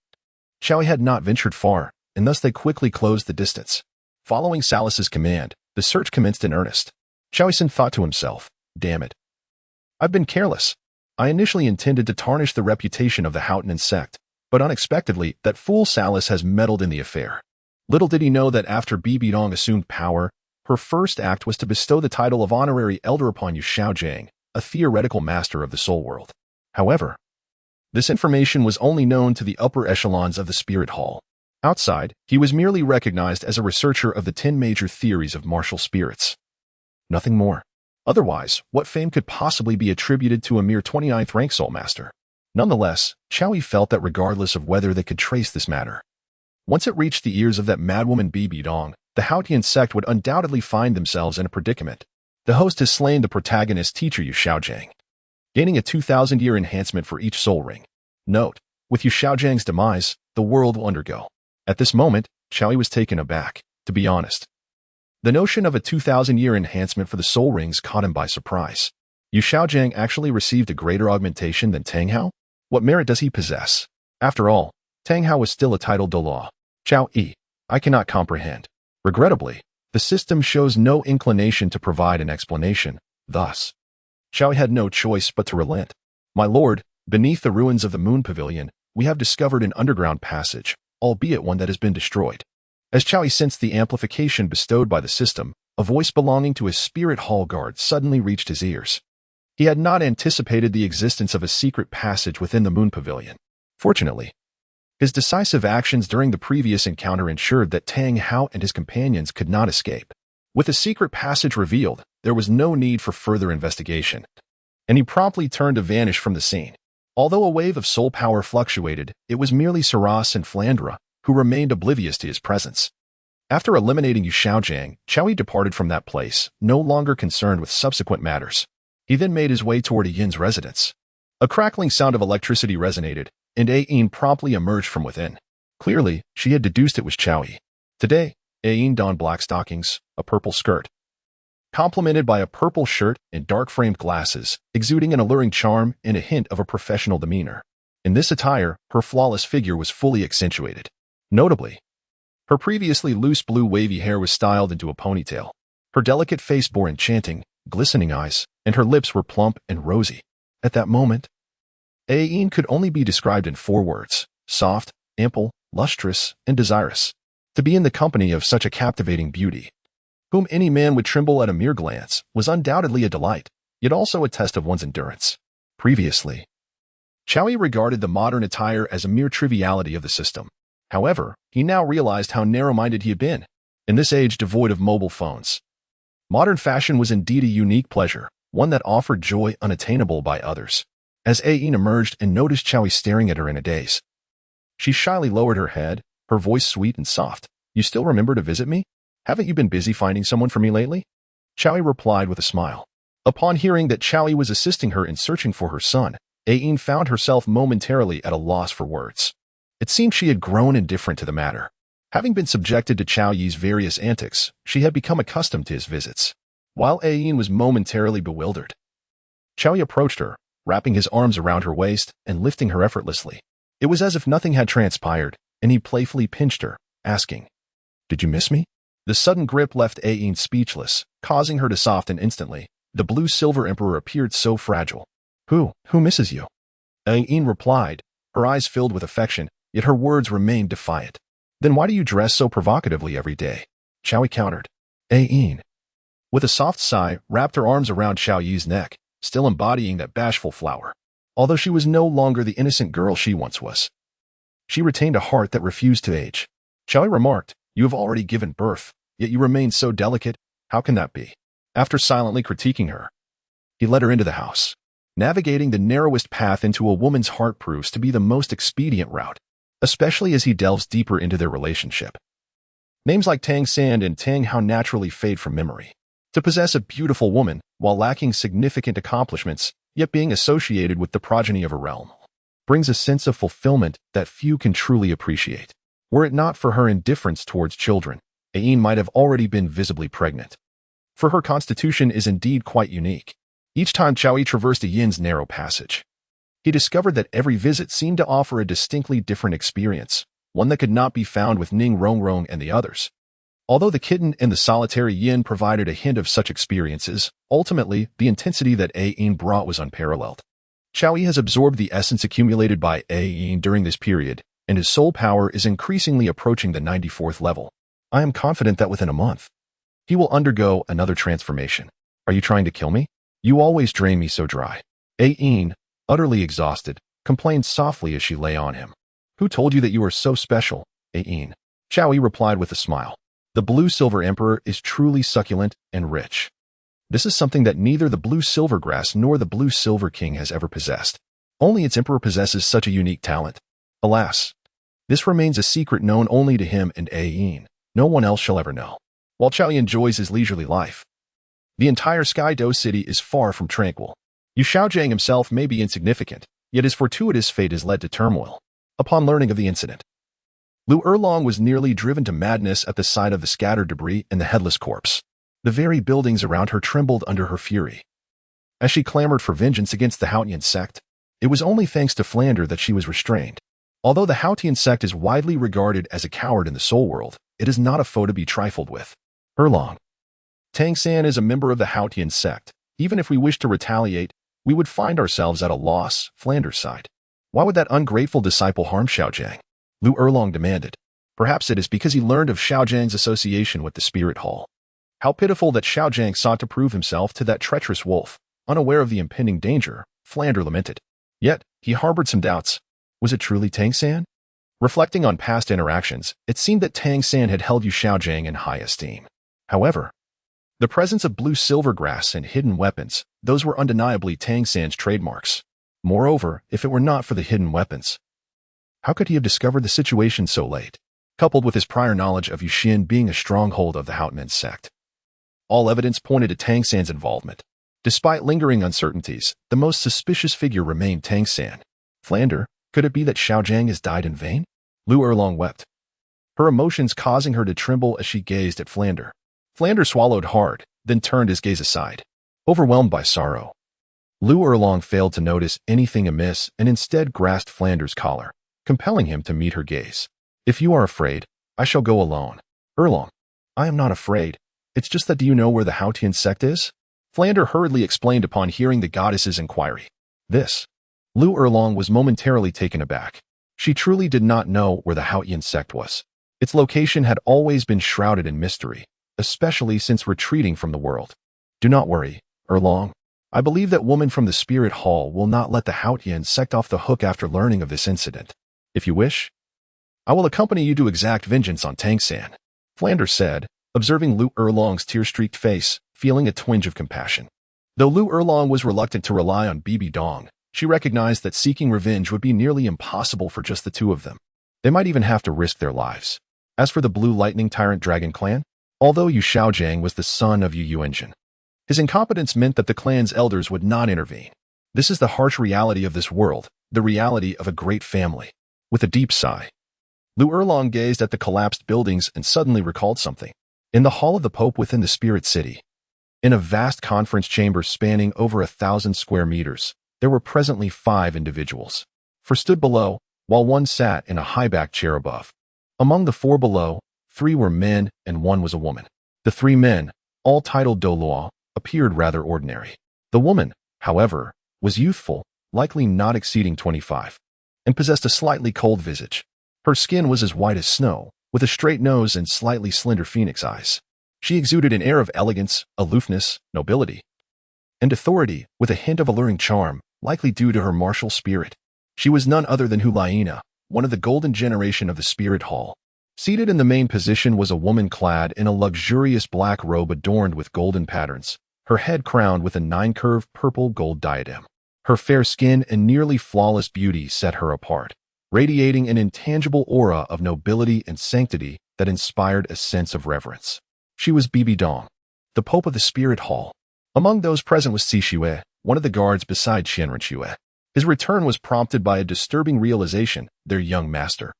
Xiaoyi had not ventured far, and thus they quickly closed the distance. Following Salis's command, the search commenced in earnest. Xiaoyi thought to himself, damn it. I've been careless. I initially intended to tarnish the reputation of the Houghton sect, but unexpectedly, that fool Salis has meddled in the affair. Little did he know that after Bibi Dong assumed power, her first act was to bestow the title of honorary elder upon Yu Xiaojiang, a theoretical master of the soul world. However, this information was only known to the upper echelons of the Spirit Hall. Outside, he was merely recognized as a researcher of the 10 major theories of martial spirits. Nothing more. Otherwise, what fame could possibly be attributed to a mere 29th rank soul master? Nonetheless, Xiaoyi felt that regardless of whether they could trace this matter, once it reached the ears of that madwoman Bibi Dong, the Haotian sect would undoubtedly find themselves in a predicament. The host has slain the protagonist teacher Yu Xiaojiang, gaining a 2,000-year enhancement for each soul ring. Note, with Yu Xiaojiang's demise, the world will undergo. At this moment, Xiaoyi was taken aback, to be honest. The notion of a 2,000-year enhancement for the soul rings caught him by surprise. Yu Xiaojiang actually received a greater augmentation than Tang Hao? What merit does he possess? After all, Tang Hao was still a Title Douluo. Xiaoyi, I cannot comprehend. Regrettably, the system shows no inclination to provide an explanation. Thus, Xiaoyi had no choice but to relent. My lord, beneath the ruins of the Moon Pavilion, we have discovered an underground passage, albeit one that has been destroyed. As Xiaoyi sensed the amplification bestowed by the system, a voice belonging to his Spirit Hall guard suddenly reached his ears. He had not anticipated the existence of a secret passage within the Moon Pavilion. Fortunately, his decisive actions during the previous encounter ensured that Tang Hao and his companions could not escape. With the secret passage revealed, there was no need for further investigation, and he promptly turned to vanish from the scene. Although a wave of soul power fluctuated, it was merely Saras and Flandra who remained oblivious to his presence. After eliminating Yu Xiaojiang, Xiaoyi departed from that place, no longer concerned with subsequent matters. He then made his way toward Yin's residence. A crackling sound of electricity resonated, and Yin promptly emerged from within. Clearly, she had deduced it was Xiaoyi. Today, Yin donned black stockings, a purple skirt, complemented by a purple shirt and dark-framed glasses, exuding an alluring charm and a hint of a professional demeanor. In this attire, her flawless figure was fully accentuated. Notably, her previously loose blue wavy hair was styled into a ponytail. Her delicate face bore enchanting, glistening eyes, and her lips were plump and rosy. At that moment, Yin could only be described in 4 words: soft, ample, lustrous, and desirous. To be in the company of such a captivating beauty, whom any man would tremble at a mere glance, was undoubtedly a delight, yet also a test of one's endurance. Previously, Chow Yi regarded the modern attire as a mere triviality of the system. However, he now realized how narrow-minded he had been. In this age devoid of mobile phones, modern fashion was indeed a unique pleasure, one that offered joy unattainable by others. As Ayin emerged and noticed Chow Yi staring at her in a daze, she shyly lowered her head, her voice sweet and soft. "You still remember to visit me? Haven't you been busy finding someone for me lately?" Chow Yi replied with a smile. Upon hearing that Chow Yi was assisting her in searching for her son, Ayin found herself momentarily at a loss for words. It seemed she had grown indifferent to the matter. Having been subjected to Chow Yi's various antics, she had become accustomed to his visits. While Ayin was momentarily bewildered, Chow Yi approached her, wrapping his arms around her waist and lifting her effortlessly. It was as if nothing had transpired, and he playfully pinched her, asking, "Did you miss me?" The sudden grip left Ayin speechless, causing her to soften instantly. The blue-silver emperor appeared so fragile. Who misses you?" Ayin replied, her eyes filled with affection, yet her words remained defiant. "Then why do you dress so provocatively every day?" Chow Yi countered. Ayin, with a soft sigh, wrapped her arms around Chow Yi's neck, still embodying that bashful flower. Although she was no longer the innocent girl she once was, she retained a heart that refused to age. Chow Yi remarked, "You have already given birth, yet you remain so delicate. How can that be?" After silently critiquing her, he led her into the house. Navigating the narrowest path into a woman's heart proves to be the most expedient route, especially as he delves deeper into their relationship. Names like Tang San and Tang Hao naturally fade from memory. To possess a beautiful woman, while lacking significant accomplishments, yet being associated with the progeny of a realm, brings a sense of fulfillment that few can truly appreciate. Were it not for her indifference towards children, Ayin might have already been visibly pregnant. For her constitution is indeed quite unique. Each time Chow Yi traversed a yin's narrow passage, he discovered that every visit seemed to offer a distinctly different experience, one that could not be found with Ning Rongrong and the others. Although the kitten and the solitary yin provided a hint of such experiences, ultimately, the intensity that Ayin brought was unparalleled. Chow Yi has absorbed the essence accumulated by Ayin during this period, and his soul power is increasingly approaching the 94th level. I am confident that within a month, he will undergo another transformation. Are you trying to kill me? You always drain me so dry. Ayin, utterly exhausted, complained softly as she lay on him. Who told you that you are so special, Ayin? Chow Yi replied with a smile. The blue-silver emperor is truly succulent and rich. This is something that neither the blue-silver grass nor the blue-silver king has ever possessed. Only its emperor possesses such a unique talent. Alas, this remains a secret known only to him and Ayin. No one else shall ever know. While Chow Yi enjoys his leisurely life, the entire Sky-Do city is far from tranquil. Yu Xiaojang himself may be insignificant, yet his fortuitous fate has led to turmoil. Upon learning of the incident, Lu Erlong was nearly driven to madness at the sight of the scattered debris and the headless corpse. The very buildings around her trembled under her fury. As she clamored for vengeance against the Haotian sect, it was only thanks to Flander that she was restrained. Although the Haotian sect is widely regarded as a coward in the soul world, it is not a foe to be trifled with. Erlong. Tang San is a member of the Haotian sect. Even if we wished to retaliate, we would find ourselves at a loss, Flander's side. Why would that ungrateful disciple harm Xiaojang? Lu Erlong demanded. Perhaps it is because he learned of Xiaojang's association with the Spirit Hall. How pitiful that Xiaojang sought to prove himself to that treacherous wolf. Unaware of the impending danger, Flander lamented. Yet, he harbored some doubts. Was it truly Tang San? Reflecting on past interactions, it seemed that Tang San had held Yu Xiaojang in high esteem. However, the presence of blue-silver grass and hidden weapons, those were undeniably Tang San's trademarks. Moreover, if it were not for the hidden weapons, how could he have discovered the situation so late? Coupled with his prior knowledge of Yuxin being a stronghold of the Haotian sect, all evidence pointed to Tang San's involvement. Despite lingering uncertainties, the most suspicious figure remained Tang San. Flander, could it be that Xiaojang has died in vain? Lu Erlong wept, her emotions causing her to tremble as she gazed at Flander. Flander swallowed hard, then turned his gaze aside. Overwhelmed by sorrow, Lu Erlong failed to notice anything amiss and instead grasped Flander's collar, compelling him to meet her gaze. If you are afraid, I shall go alone. Erlong, I am not afraid. It's just that do you know where the Haotian sect is? Flander hurriedly explained upon hearing the goddess's inquiry. This. Lu Erlong was momentarily taken aback. She truly did not know where the Haotian sect was. Its location had always been shrouded in mystery, especially since retreating from the world. Do not worry, Erlong. I believe that woman from the Spirit Hall will not let the Haotian sect off the hook after learning of this incident. If you wish, I will accompany you to exact vengeance on Tang-san, Flanders said, observing Lu Erlong's tear-streaked face, feeling a twinge of compassion. Though Lu Erlong was reluctant to rely on Bibi Dong, she recognized that seeking revenge would be nearly impossible for just the two of them. They might even have to risk their lives. As for the Blue Lightning Tyrant Dragon clan, although Yu Xiaojiang was the son of Yu Yuanjin, his incompetence meant that the clan's elders would not intervene. This is the harsh reality of this world, the reality of a great family. With a deep sigh, Lu Erlong gazed at the collapsed buildings and suddenly recalled something. In the Hall of the Pope within the Spirit City, in a vast conference chamber spanning over 1,000 square meters, there were presently 5 individuals. 4 stood below, while 1 sat in a high-backed chair above. Among the 4 below, 3 were men and 1 was a woman. The 3 men, all titled Douluo, appeared rather ordinary. The woman, however, was youthful, likely not exceeding 25, and possessed a slightly cold visage. Her skin was as white as snow, with a straight nose and slightly slender phoenix eyes. She exuded an air of elegance, aloofness, nobility, and authority, with a hint of alluring charm, likely due to her martial spirit. She was none other than Hulaina, one of the golden generation of the Spirit Hall. Seated in the main position was a woman clad in a luxurious black robe adorned with golden patterns, her head crowned with a 9-curved purple-gold diadem. Her fair skin and nearly flawless beauty set her apart, radiating an intangible aura of nobility and sanctity that inspired a sense of reverence. She was Bibi Dong, the Pope of the Spirit Hall. Among those present was Si Xue, one of the guards beside Qianren Xue. His return was prompted by a disturbing realization: their young master,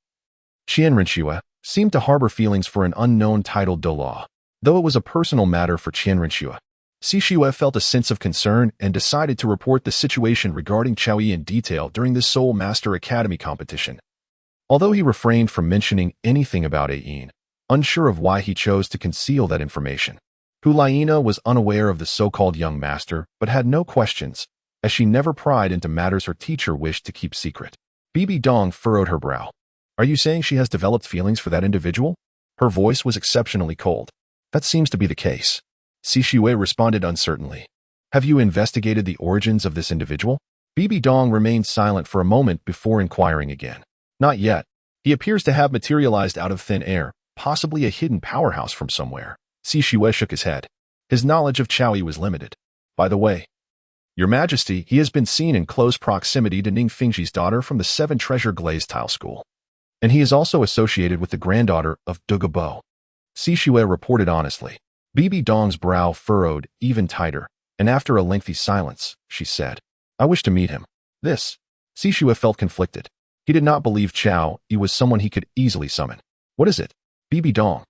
Qianren Xue, seemed to harbor feelings for an unknown titled Douluo. Though it was a personal matter for Qianren Xue, Si Xue felt a sense of concern and decided to report the situation regarding Chao Yi in detail during the Soul Master Academy competition. Although he refrained from mentioning anything about Ayin, unsure of why he chose to conceal that information, Hulaina was unaware of the so-called young master but had no questions, as she never pried into matters her teacher wished to keep secret. Bibi Dong furrowed her brow. Are you saying she has developed feelings for that individual? Her voice was exceptionally cold. That seems to be the case. Si Xue responded uncertainly. Have you investigated the origins of this individual? Bibi Dong remained silent for a moment before inquiring again. Not yet. He appears to have materialized out of thin air, possibly a hidden powerhouse from somewhere. Si Xue shook his head. His knowledge of Chao Yi was limited. By the way, Your Majesty, he has been seen in close proximity to Ning Fingji's daughter from the 7 Treasure Glazed Tile School. And he is also associated with the granddaughter of Dugu. Si Xue reported honestly. Bibi Dong's brow furrowed even tighter, and after a lengthy silence, she said, I wish to meet him. This. Si Xue felt conflicted. He did not believe Chao Yi was someone he could easily summon. What is it? Bibi Dong,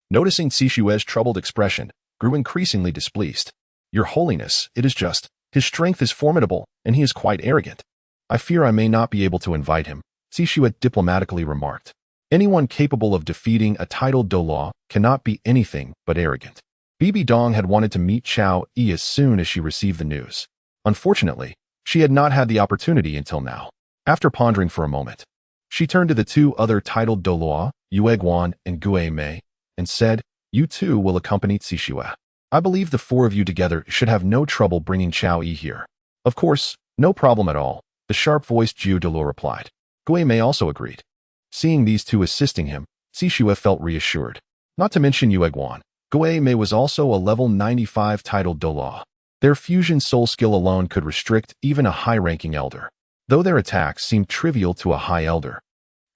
noticing Si Xue's troubled expression, grew increasingly displeased. Your Holiness, it is just, his strength is formidable, and he is quite arrogant. I fear I may not be able to invite him, Si Xue diplomatically remarked. Anyone capable of defeating a titled Douluo cannot be anything but arrogant. Bibi Dong had wanted to meet Chao Yi as soon as she received the news. Unfortunately, she had not had the opportunity until now. After pondering for a moment, she turned to the 2 other titled Douluo, Yue Guan and Gue Mei, and said, You 2 will accompany Si Xue. I believe the 4 of you together should have no trouble bringing Chao Yi here. Of course, no problem at all, the sharp-voiced Zhu Douluo replied. Gue Mei also agreed. Seeing these 2 assisting him, Si Xue felt reassured. Not to mention Yue Guan. Gue Mei was also a level 95 titled Douluo. Their fusion soul skill alone could restrict even a high-ranking elder, though their attacks seemed trivial to a high elder.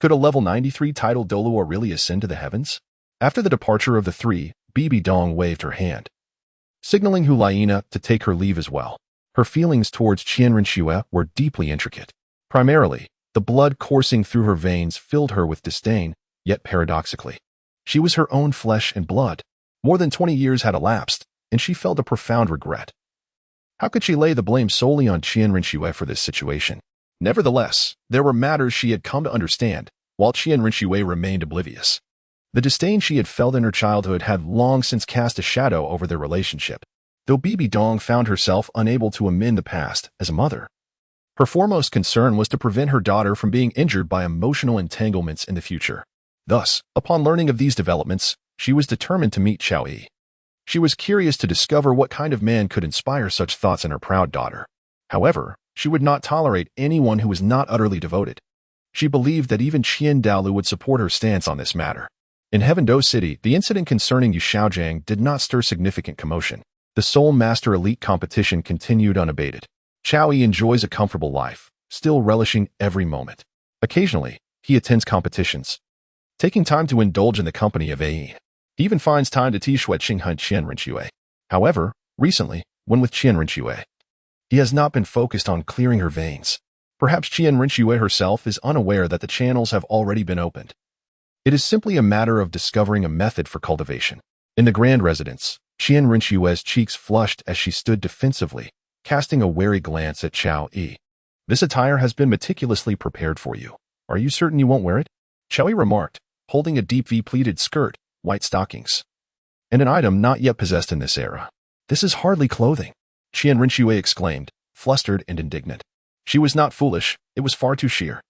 Could a level 93 titled Douluo really ascend to the heavens? After the departure of the 3, Bibi Dong waved her hand, signaling Hulaina to take her leave as well. Her feelings towards Qianren Xue were deeply intricate. Primarily, the blood coursing through her veins filled her with disdain, yet paradoxically, she was her own flesh and blood. More than 20 years had elapsed, and she felt a profound regret. How could she lay the blame solely on Qianren Xue for this situation? Nevertheless, there were matters she had come to understand, while Qianren Xue remained oblivious. The disdain she had felt in her childhood had long since cast a shadow over their relationship, though Bibi Dong found herself unable to amend the past as a mother. Her foremost concern was to prevent her daughter from being injured by emotional entanglements in the future. Thus, upon learning of these developments, she was determined to meet Chao Yi. She was curious to discover what kind of man could inspire such thoughts in her proud daughter. However, she would not tolerate anyone who was not utterly devoted. She believed that even Title Douluo would support her stance on this matter. In Heaven Do City, the incident concerning Yu Xiaojiang did not stir significant commotion. The Soul Master Elite competition continued unabated. Chao Yi enjoys a comfortable life, still relishing every moment. Occasionally, he attends competitions, taking time to indulge in the company of Ai. He even finds time to teach Qing Hunt Qian Rinxue. However, recently, when with Qian Rinxue, he has not been focused on clearing her veins. Perhaps Qian Rinxue herself is unaware that the channels have already been opened. It is simply a matter of discovering a method for cultivation. In the grand residence, Qian Rinxue's cheeks flushed as she stood defensively, casting a wary glance at Chao Yi. This attire has been meticulously prepared for you. Are you certain you won't wear it? Chao Yi remarked, holding a deep V-pleated skirt, white stockings, and an item not yet possessed in this era. This is hardly clothing, Qian Rinxue exclaimed, flustered and indignant. She was not foolish, it was far too sheer.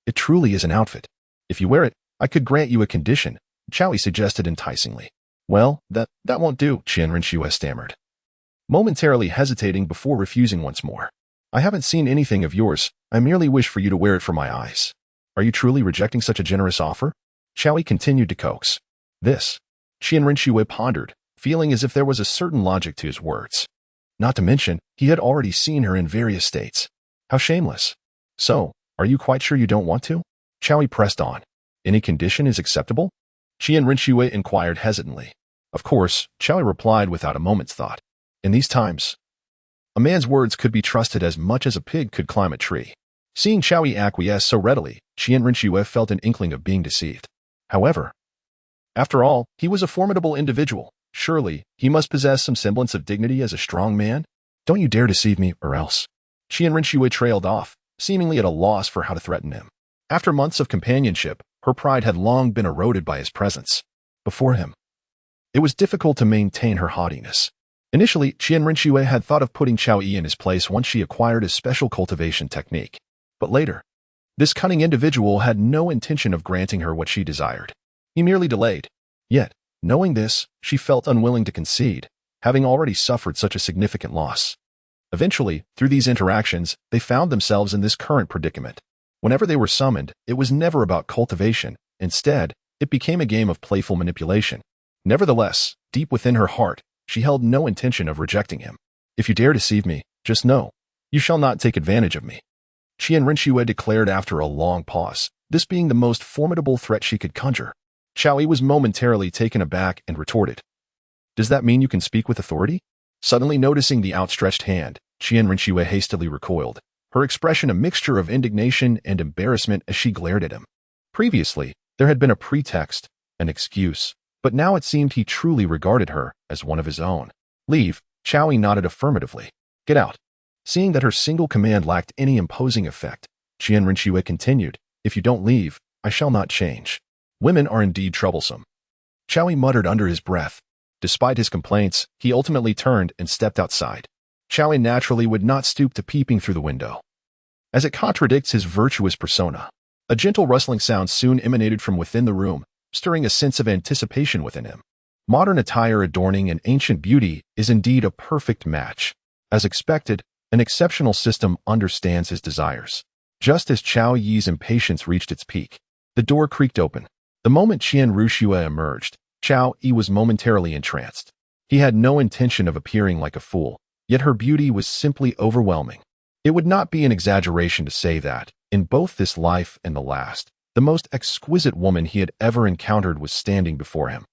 It truly is an outfit. If you wear it, I could grant you a condition, Chao Yi suggested enticingly. Well, that won't do, Qian Rinxue stammered, momentarily hesitating before refusing once more. I haven't seen anything of yours, I merely wish for you to wear it for my eyes. Are you truly rejecting such a generous offer? Chao Yi continued to coax. This, Qian Rinxue pondered, feeling as if there was a certain logic to his words. Not to mention, he had already seen her in various states. How shameless. So, are you quite sure you don't want to? Chao Yi pressed on. Any condition is acceptable? Qian Rinxue inquired hesitantly. Of course, Chao Yi replied without a moment's thought. In these times, a man's words could be trusted as much as a pig could climb a tree. Seeing Chao Yi acquiesce so readily, Qian Rinxue felt an inkling of being deceived. However, after all, he was a formidable individual. Surely, he must possess some semblance of dignity as a strong man? Don't you dare deceive me, or else. Qian Rinxue trailed off, seemingly at a loss for how to threaten him. After months of companionship, her pride had long been eroded by his presence. Before him, it was difficult to maintain her haughtiness. Initially, Qian Rinxue had thought of putting Chao Yi in his place once she acquired his special cultivation technique. But later, this cunning individual had no intention of granting her what she desired. He merely delayed. Yet, knowing this, she felt unwilling to concede, having already suffered such a significant loss. Eventually, through these interactions, they found themselves in this current predicament. Whenever they were summoned, it was never about cultivation. Instead, it became a game of playful manipulation. Nevertheless, deep within her heart, she held no intention of rejecting him. If you dare deceive me, just know, you shall not take advantage of me. Qian Rinxue declared after a long pause, this being the most formidable threat she could conjure. Chao Yi was momentarily taken aback and retorted. Does that mean you can speak with authority? Suddenly noticing the outstretched hand, Qian Rinxue hastily recoiled, her expression a mixture of indignation and embarrassment as she glared at him. Previously, there had been a pretext, an excuse, but now it seemed he truly regarded her as one of his own. Leave, Chao Yi nodded affirmatively. Get out. Seeing that her single command lacked any imposing effect, Qian Rinxue continued, if you don't leave, I shall not change. Women are indeed troublesome. Chao Yi muttered under his breath. Despite his complaints, he ultimately turned and stepped outside. Chao Yi naturally would not stoop to peeping through the window, as it contradicts his virtuous persona. A gentle rustling sound soon emanated from within the room, stirring a sense of anticipation within him. Modern attire adorning an ancient beauty is indeed a perfect match. As expected, an exceptional system understands his desires. Just as Chao Yi's impatience reached its peak, the door creaked open. The moment Qian Rinxue emerged, Chao Yi was momentarily entranced. He had no intention of appearing like a fool, yet her beauty was simply overwhelming. It would not be an exaggeration to say that, in both this life and the last, the most exquisite woman he had ever encountered was standing before him.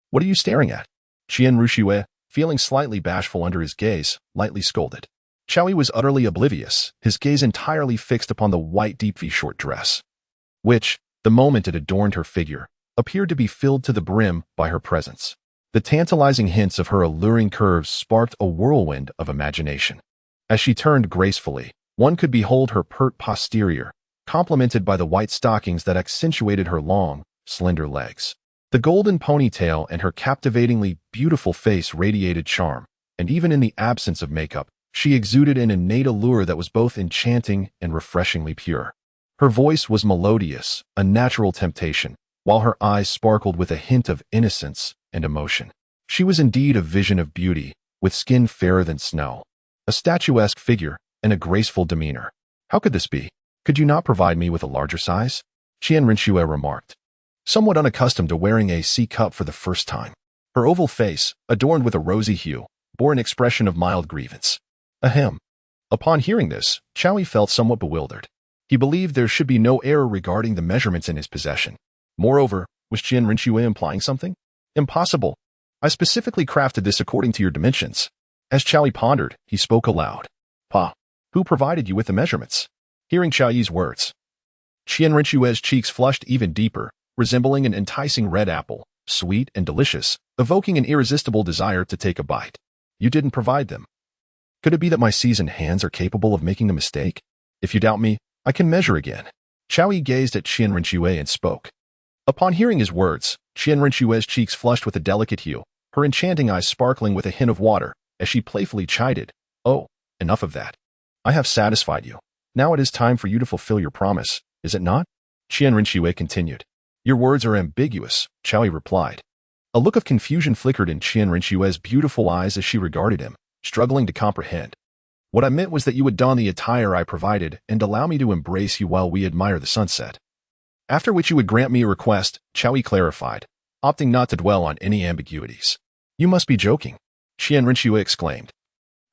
What are you staring at? Qian Rinxue, feeling slightly bashful under his gaze, lightly scolded. Chao Yi was utterly oblivious, his gaze entirely fixed upon the white deep V-short dress, which, the moment it adorned her figure, appeared to be filled to the brim by her presence. The tantalizing hints of her alluring curves sparked a whirlwind of imagination. As she turned gracefully, one could behold her pert posterior, complemented by the white stockings that accentuated her long, slender legs. The golden ponytail and her captivatingly beautiful face radiated charm, and even in the absence of makeup, she exuded an innate allure that was both enchanting and refreshingly pure. Her voice was melodious, a natural temptation, while her eyes sparkled with a hint of innocence and emotion. She was indeed a vision of beauty, with skin fairer than snow, a statuesque figure, and a graceful demeanor. How could this be? Could you not provide me with a larger size? Qian Rinxue remarked, somewhat unaccustomed to wearing a C-cup for the first time. Her oval face, adorned with a rosy hue, bore an expression of mild grievance. Ahem. Upon hearing this, Chowie felt somewhat bewildered. He believed there should be no error regarding the measurements in his possession. Moreover, was Qian Rinxue implying something? Impossible. I specifically crafted this according to your dimensions. As Chowie pondered, he spoke aloud. Pa, who provided you with the measurements? Hearing Chowyi's words, Qian Rinxue's cheeks flushed even deeper, resembling an enticing red apple, sweet and delicious, evoking an irresistible desire to take a bite. You didn't provide them. Could it be that my seasoned hands are capable of making a mistake? If you doubt me, I can measure again. Chowyi gazed at Qian Rinxue and spoke. Upon hearing his words, Qian Rinxue's cheeks flushed with a delicate hue, her enchanting eyes sparkling with a hint of water, as she playfully chided, Oh, enough of that. I have satisfied you. Now it is time for you to fulfill your promise, is it not? Qian Rinxue continued. Your words are ambiguous, Chowyi replied. A look of confusion flickered in Qian Rinxue's beautiful eyes as she regarded him, struggling to comprehend. What I meant was that you would don the attire I provided and allow me to embrace you while we admire the sunset. After which you would grant me a request, Chowyi clarified, opting not to dwell on any ambiguities. You must be joking, Qian Rinxue exclaimed,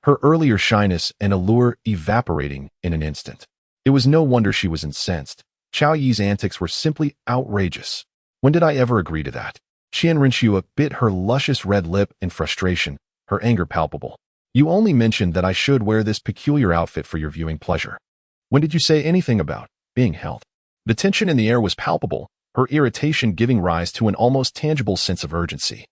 her earlier shyness and allure evaporating in an instant. It was no wonder she was incensed. Chowyi's antics were simply outrageous. When did I ever agree to that? Qian Rinxue bit her luscious red lip in frustration, her anger palpable. You only mentioned that I should wear this peculiar outfit for your viewing pleasure. When did you say anything about being held? The tension in the air was palpable, her irritation giving rise to an almost tangible sense of urgency.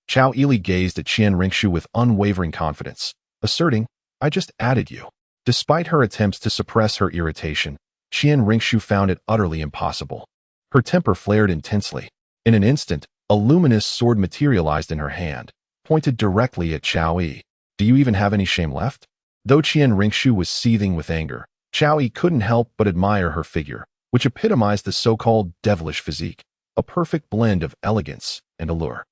Chow Ili gazed at Qian Rinxue with unwavering confidence, asserting, I just added you. Despite her attempts to suppress her irritation, Qian Rinxue found it utterly impossible. Her temper flared intensely. In an instant, a luminous sword materialized in her hand, pointed directly at Chow Yi. Do you even have any shame left? Though Qian Rinxue was seething with anger, Chow Yi couldn't help but admire her figure, which epitomized the so-called devilish physique, a perfect blend of elegance and allure.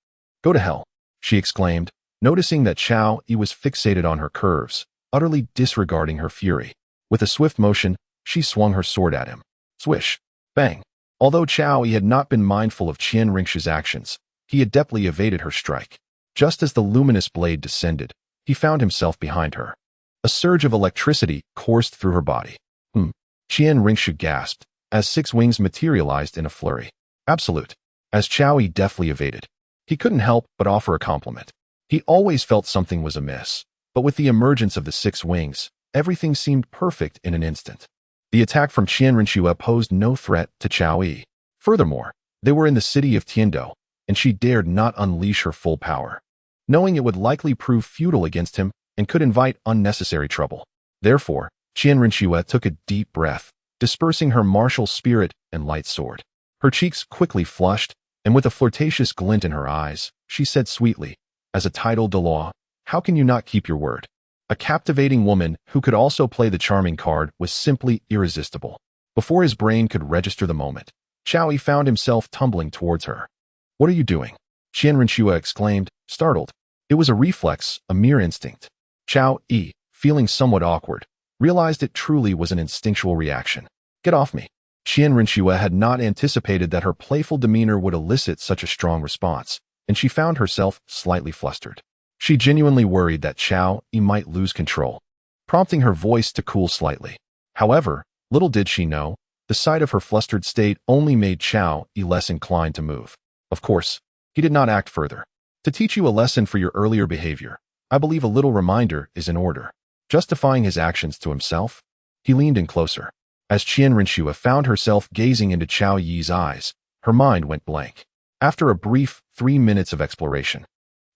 Go to hell, she exclaimed, noticing that Chow Yi was fixated on her curves, utterly disregarding her fury. With a swift motion, she swung her sword at him. Swish. Bang. Although Chow Yi had not been mindful of Qian Rinxue's actions, he adeptly evaded her strike. Just as the luminous blade descended, he found himself behind her. A surge of electricity coursed through her body. Qian Rinxue gasped, as 6 wings materialized in a flurry. Absolute. As Chow Yi deftly evaded, he couldn't help but offer a compliment. He always felt something was amiss, but with the emergence of the 6 wings, everything seemed perfect in an instant. The attack from Qian Rinxue posed no threat to Chow Yi. Furthermore, they were in the city of Tiando, and she dared not unleash her full power, knowing it would likely prove futile against him and could invite unnecessary trouble. Therefore, Qian Rinxue took a deep breath, dispersing her martial spirit and light sword. Her cheeks quickly flushed, and with a flirtatious glint in her eyes, she said sweetly, as a Title Douluo, how can you not keep your word? A captivating woman who could also play the charming card was simply irresistible. Before his brain could register the moment, Chow Yi found himself tumbling towards her. What are you doing? Qian Rinxue exclaimed, startled. It was a reflex, a mere instinct. Chow Yi, feeling somewhat awkward, realized it truly was an instinctual reaction. Get off me. Qian Rinxue had not anticipated that her playful demeanor would elicit such a strong response, and she found herself slightly flustered. She genuinely worried that Chow Yi might lose control, prompting her voice to cool slightly. However, little did she know, the sight of her flustered state only made Chow Yi less inclined to move. Of course, he did not act further. To teach you a lesson for your earlier behavior, I believe a little reminder is in order. Justifying his actions to himself, he leaned in closer. As Qian Rinxue found herself gazing into Chow Yi's eyes, her mind went blank. After a brief 3 minutes of exploration,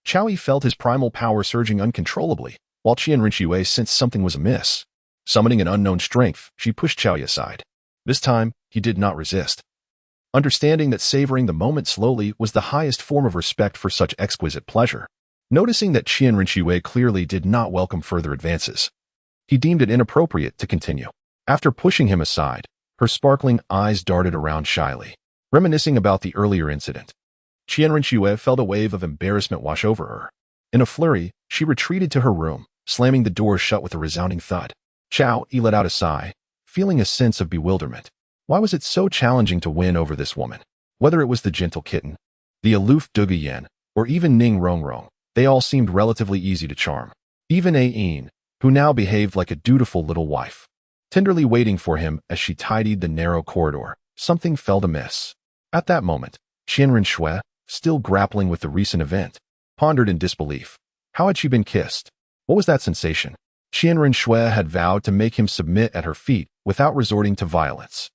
Chow Yi felt his primal power surging uncontrollably, while Qian Rinxue sensed something was amiss. Summoning an unknown strength, she pushed Chow Yi aside. This time, he did not resist. Understanding that savoring the moment slowly was the highest form of respect for such exquisite pleasure. Noticing that Qian Rinxue clearly did not welcome further advances, he deemed it inappropriate to continue. After pushing him aside, her sparkling eyes darted around shyly, reminiscing about the earlier incident. Qian Rinxue felt a wave of embarrassment wash over her. In a flurry, she retreated to her room, slamming the door shut with a resounding thud. Chao Yi let out a sigh, feeling a sense of bewilderment. Why was it so challenging to win over this woman? Whether it was the gentle kitten, the aloof Dugu, or even Ning Rongrong, they all seemed relatively easy to charm. Even Ain, who now behaved like a dutiful little wife. Tenderly waiting for him as she tidied the narrow corridor, something felt amiss. At that moment, Qian Rinxue, still grappling with the recent event, pondered in disbelief. How had she been kissed? What was that sensation? Qian Rinxue had vowed to make him submit at her feet without resorting to violence.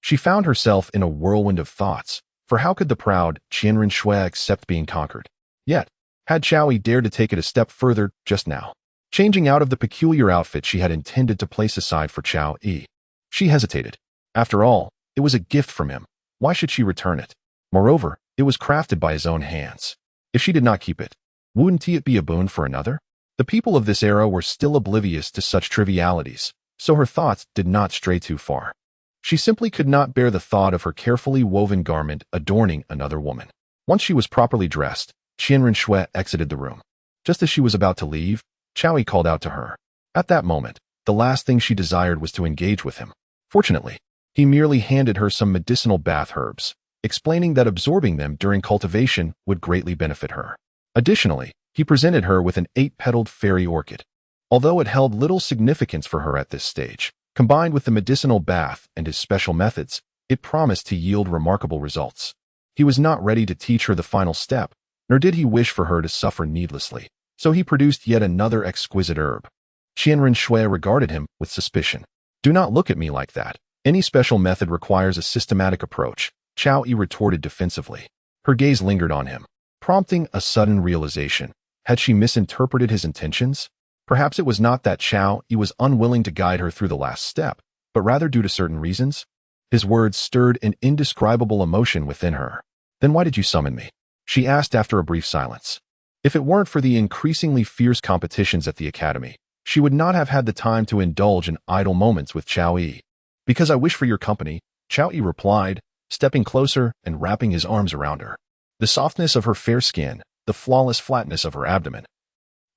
She found herself in a whirlwind of thoughts, for how could the proud Qian Rinxue accept being conquered? Yet, had Chao Yi dared to take it a step further just now, changing out of the peculiar outfit she had intended to place aside for Chao Yi? She hesitated. After all, it was a gift from him. Why should she return it? Moreover, it was crafted by his own hands. If she did not keep it, wouldn't it be a boon for another? The people of this era were still oblivious to such trivialities, so her thoughts did not stray too far. She simply could not bear the thought of her carefully woven garment adorning another woman. Once she was properly dressed, Qian Rinxue exited the room. Just as she was about to leave, Chao Yi called out to her. At that moment, the last thing she desired was to engage with him. Fortunately, he merely handed her some medicinal bath herbs, explaining that absorbing them during cultivation would greatly benefit her. Additionally, he presented her with an 8-petaled fairy orchid. Although it held little significance for her at this stage, combined with the medicinal bath and his special methods, it promised to yield remarkable results. He was not ready to teach her the final step, nor did he wish for her to suffer needlessly, so he produced yet another exquisite herb. Qian Rinxue regarded him with suspicion. Do not look at me like that. Any special method requires a systematic approach, Chao Yi retorted defensively. Her gaze lingered on him, prompting a sudden realization. Had she misinterpreted his intentions? Perhaps it was not that Chao Yi was unwilling to guide her through the last step, but rather due to certain reasons. His words stirred an indescribable emotion within her. Then why did you summon me? She asked after a brief silence. If it weren't for the increasingly fierce competitions at the academy, she would not have had the time to indulge in idle moments with Chao Yi. Because I wish for your company, Chao Yi replied, stepping closer and wrapping his arms around her. The softness of her fair skin, the flawless flatness of her abdomen,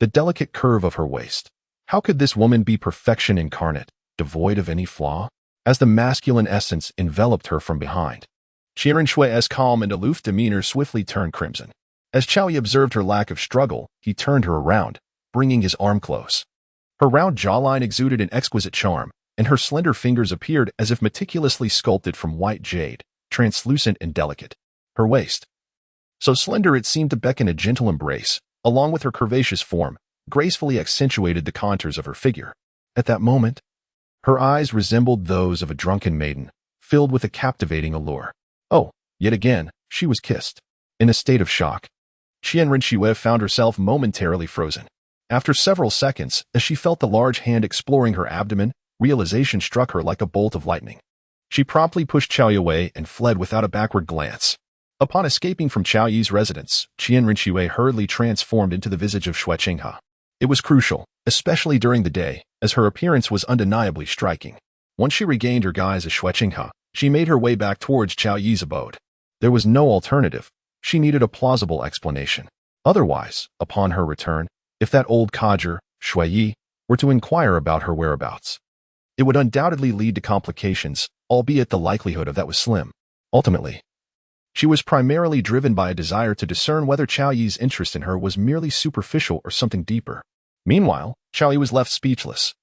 the delicate curve of her waist. How could this woman be perfection incarnate, devoid of any flaw? As the masculine essence enveloped her from behind, Qian Rinxue's calm and aloof demeanor swiftly turned crimson. As Chao Yi observed her lack of struggle, he turned her around, bringing his arm close. Her round jawline exuded an exquisite charm, and her slender fingers appeared as if meticulously sculpted from white jade, translucent and delicate. Her waist, so slender it seemed to beckon a gentle embrace, along with her curvaceous form, gracefully accentuated the contours of her figure. At that moment, her eyes resembled those of a drunken maiden, filled with a captivating allure. Oh, yet again, she was kissed. In a state of shock, Qian Rinxue found herself momentarily frozen. After several seconds, as she felt the large hand exploring her abdomen, realization struck her like a bolt of lightning. She promptly pushed Chao Yi away and fled without a backward glance. Upon escaping from Chao Yi's residence, Qian Rinxue hurriedly transformed into the visage of Zhuqing. It was crucial, especially during the day, as her appearance was undeniably striking. Once she regained her guise as Zhuqing, she made her way back towards Chao Yi's abode. There was no alternative. She needed a plausible explanation. Otherwise, upon her return, if that old codger, Shui Yi, were to inquire about her whereabouts, it would undoubtedly lead to complications, albeit the likelihood of that was slim. Ultimately, she was primarily driven by a desire to discern whether Chao Yi's interest in her was merely superficial or something deeper. Meanwhile, Chao Yi was left speechless,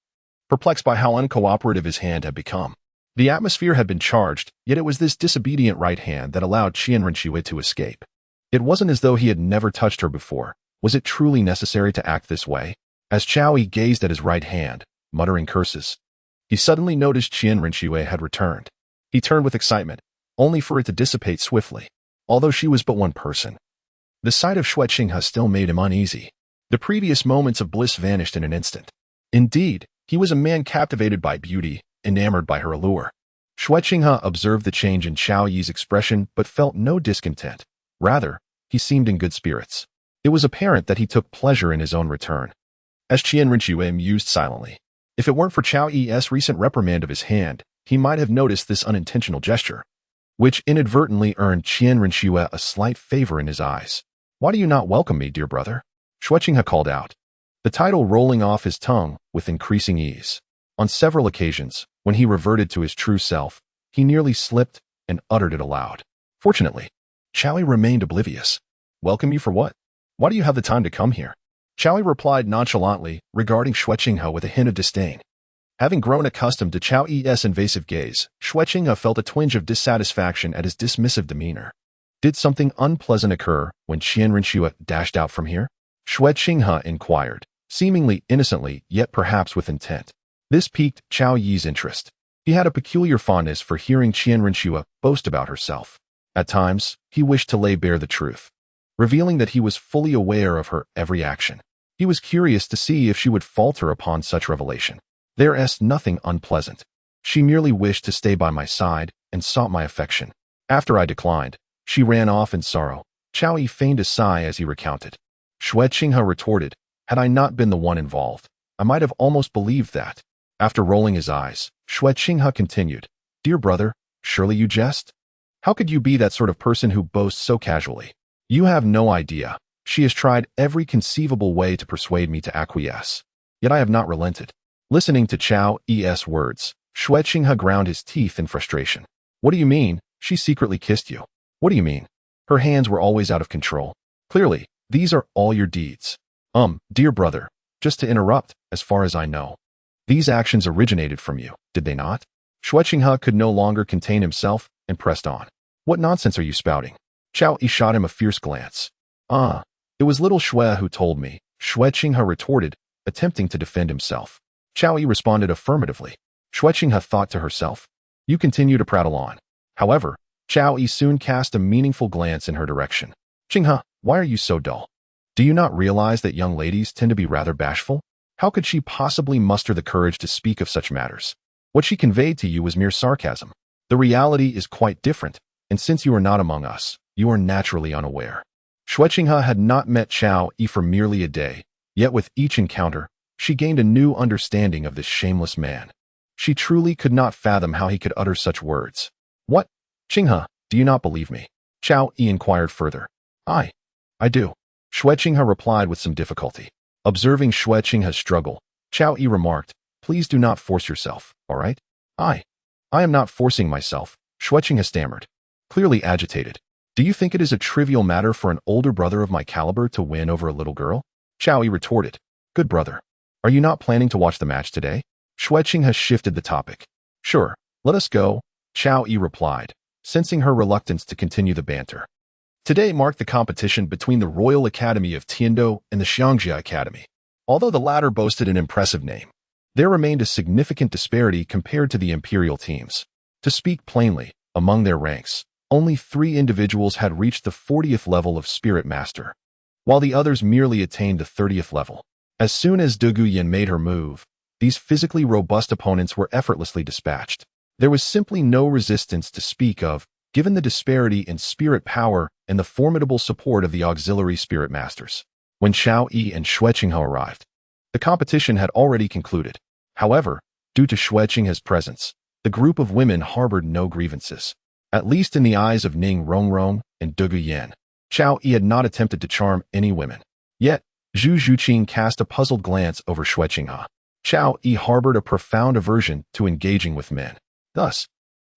perplexed by how uncooperative his hand had become. The atmosphere had been charged, yet it was this disobedient right hand that allowed Qian Rinxue to escape. It wasn't as though he had never touched her before. Was it truly necessary to act this way? As Chao Yi gazed at his right hand, muttering curses, he suddenly noticed Qian Rinxue had returned. He turned with excitement, only for it to dissipate swiftly. Although she was but one person, the sight of Zhuqing still made him uneasy. The previous moments of bliss vanished in an instant. Indeed, he was a man captivated by beauty, enamored by her allure. Zhuqing observed the change in Chao Yi's expression but felt no discontent. Rather, he seemed in good spirits. It was apparent that he took pleasure in his own return. As Qian Rinxue mused silently, if it weren't for Chao Yi's recent reprimand of his hand, he might have noticed this unintentional gesture. which inadvertently earned Qian Renxue a slight favor in his eyes. "Why do you not welcome me, dear brother?" Zhuqing called out, the title rolling off his tongue with increasing ease. On several occasions, when he reverted to his true self, he nearly slipped and uttered it aloud. Fortunately, Chowie remained oblivious. "Welcome you for what? Why do you have the time to come here?" Chowie replied nonchalantly, regarding Zhuqing with a hint of disdain. Having grown accustomed to Chow's invasive gaze, Zhuqing felt a twinge of dissatisfaction at his dismissive demeanor. Did something unpleasant occur when Qian Renxue dashed out from here? Zhuqing inquired, seemingly innocently, yet perhaps with intent. This piqued Chao Yi's interest. He had a peculiar fondness for hearing Qian Renxue boast about herself. At times, he wished to lay bare the truth, revealing that he was fully aware of her every action. He was curious to see if she would falter upon such revelation. There's nothing unpleasant. She merely wished to stay by my side and sought my affection. After I declined, she ran off in sorrow. Chao Yi feigned a sigh as he recounted. Zhuqing retorted, "Had I not been the one involved, I might have almost believed that." After rolling his eyes, Zhuqing continued, "Dear brother, surely you jest? How could you be that sort of person who boasts so casually? You have no idea. She has tried every conceivable way to persuade me to acquiesce. Yet I have not relented." Listening to Chow's words, Zhuqing ground his teeth in frustration. "What do you mean, she secretly kissed you? What do you mean? Her hands were always out of control. Clearly, these are all your deeds." Dear brother, just to interrupt, as far as I know, these actions originated from you, did they not?" Zhuqing could no longer contain himself and pressed on. "What nonsense are you spouting?" Chao Yi shot him a fierce glance. It was little Shui who told me," Zhuqing retorted, attempting to defend himself. Chao Yi responded affirmatively. Zhuqing thought to herself, "You continue to prattle on." However, Chao Yi soon cast a meaningful glance in her direction. "Qinghe, why are you so dull? Do you not realize that young ladies tend to be rather bashful? How could she possibly muster the courage to speak of such matters? What she conveyed to you was mere sarcasm. The reality is quite different, and since you are not among us, you are naturally unaware." Zhuqing had not met Chao Yi for merely a day, yet with each encounter, she gained a new understanding of this shameless man. She truly could not fathom how he could utter such words. "What? Qinghe, do you not believe me?" Chao Yi inquired further. I do," Zhuqing replied with some difficulty. Observing Zhuqing's struggle, Chao Yi remarked, "Please do not force yourself, all right?" I am not forcing myself," Zhuqing stammered, clearly agitated. "Do you think it is a trivial matter for an older brother of my caliber to win over a little girl?" Chao Yi retorted, "Good brother, are you not planning to watch the match today?" Zhuqing shifted the topic. "Sure, let us go," Chao Yi replied, sensing her reluctance to continue the banter. Today marked the competition between the Royal Academy of Tiando and the Xiangjia Academy. Although the latter boasted an impressive name, there remained a significant disparity compared to the imperial teams. To speak plainly, among their ranks, only 3 individuals had reached the 40th level of Spirit Master, while the others merely attained the 30th level. As soon as Dugu made her move, these physically robust opponents were effortlessly dispatched. There was simply no resistance to speak of, given the disparity in spirit power and the formidable support of the auxiliary spirit masters. When Chao Yi and Zhuqing arrived, the competition had already concluded. However, due to Zhuqing's presence, the group of women harbored no grievances. At least in the eyes of Ning Rongrong and Dugu, Chao Yi had not attempted to charm any women. Yet, Zhuqing cast a puzzled glance over Zhuqing. Chao Yi harbored a profound aversion to engaging with men. Thus,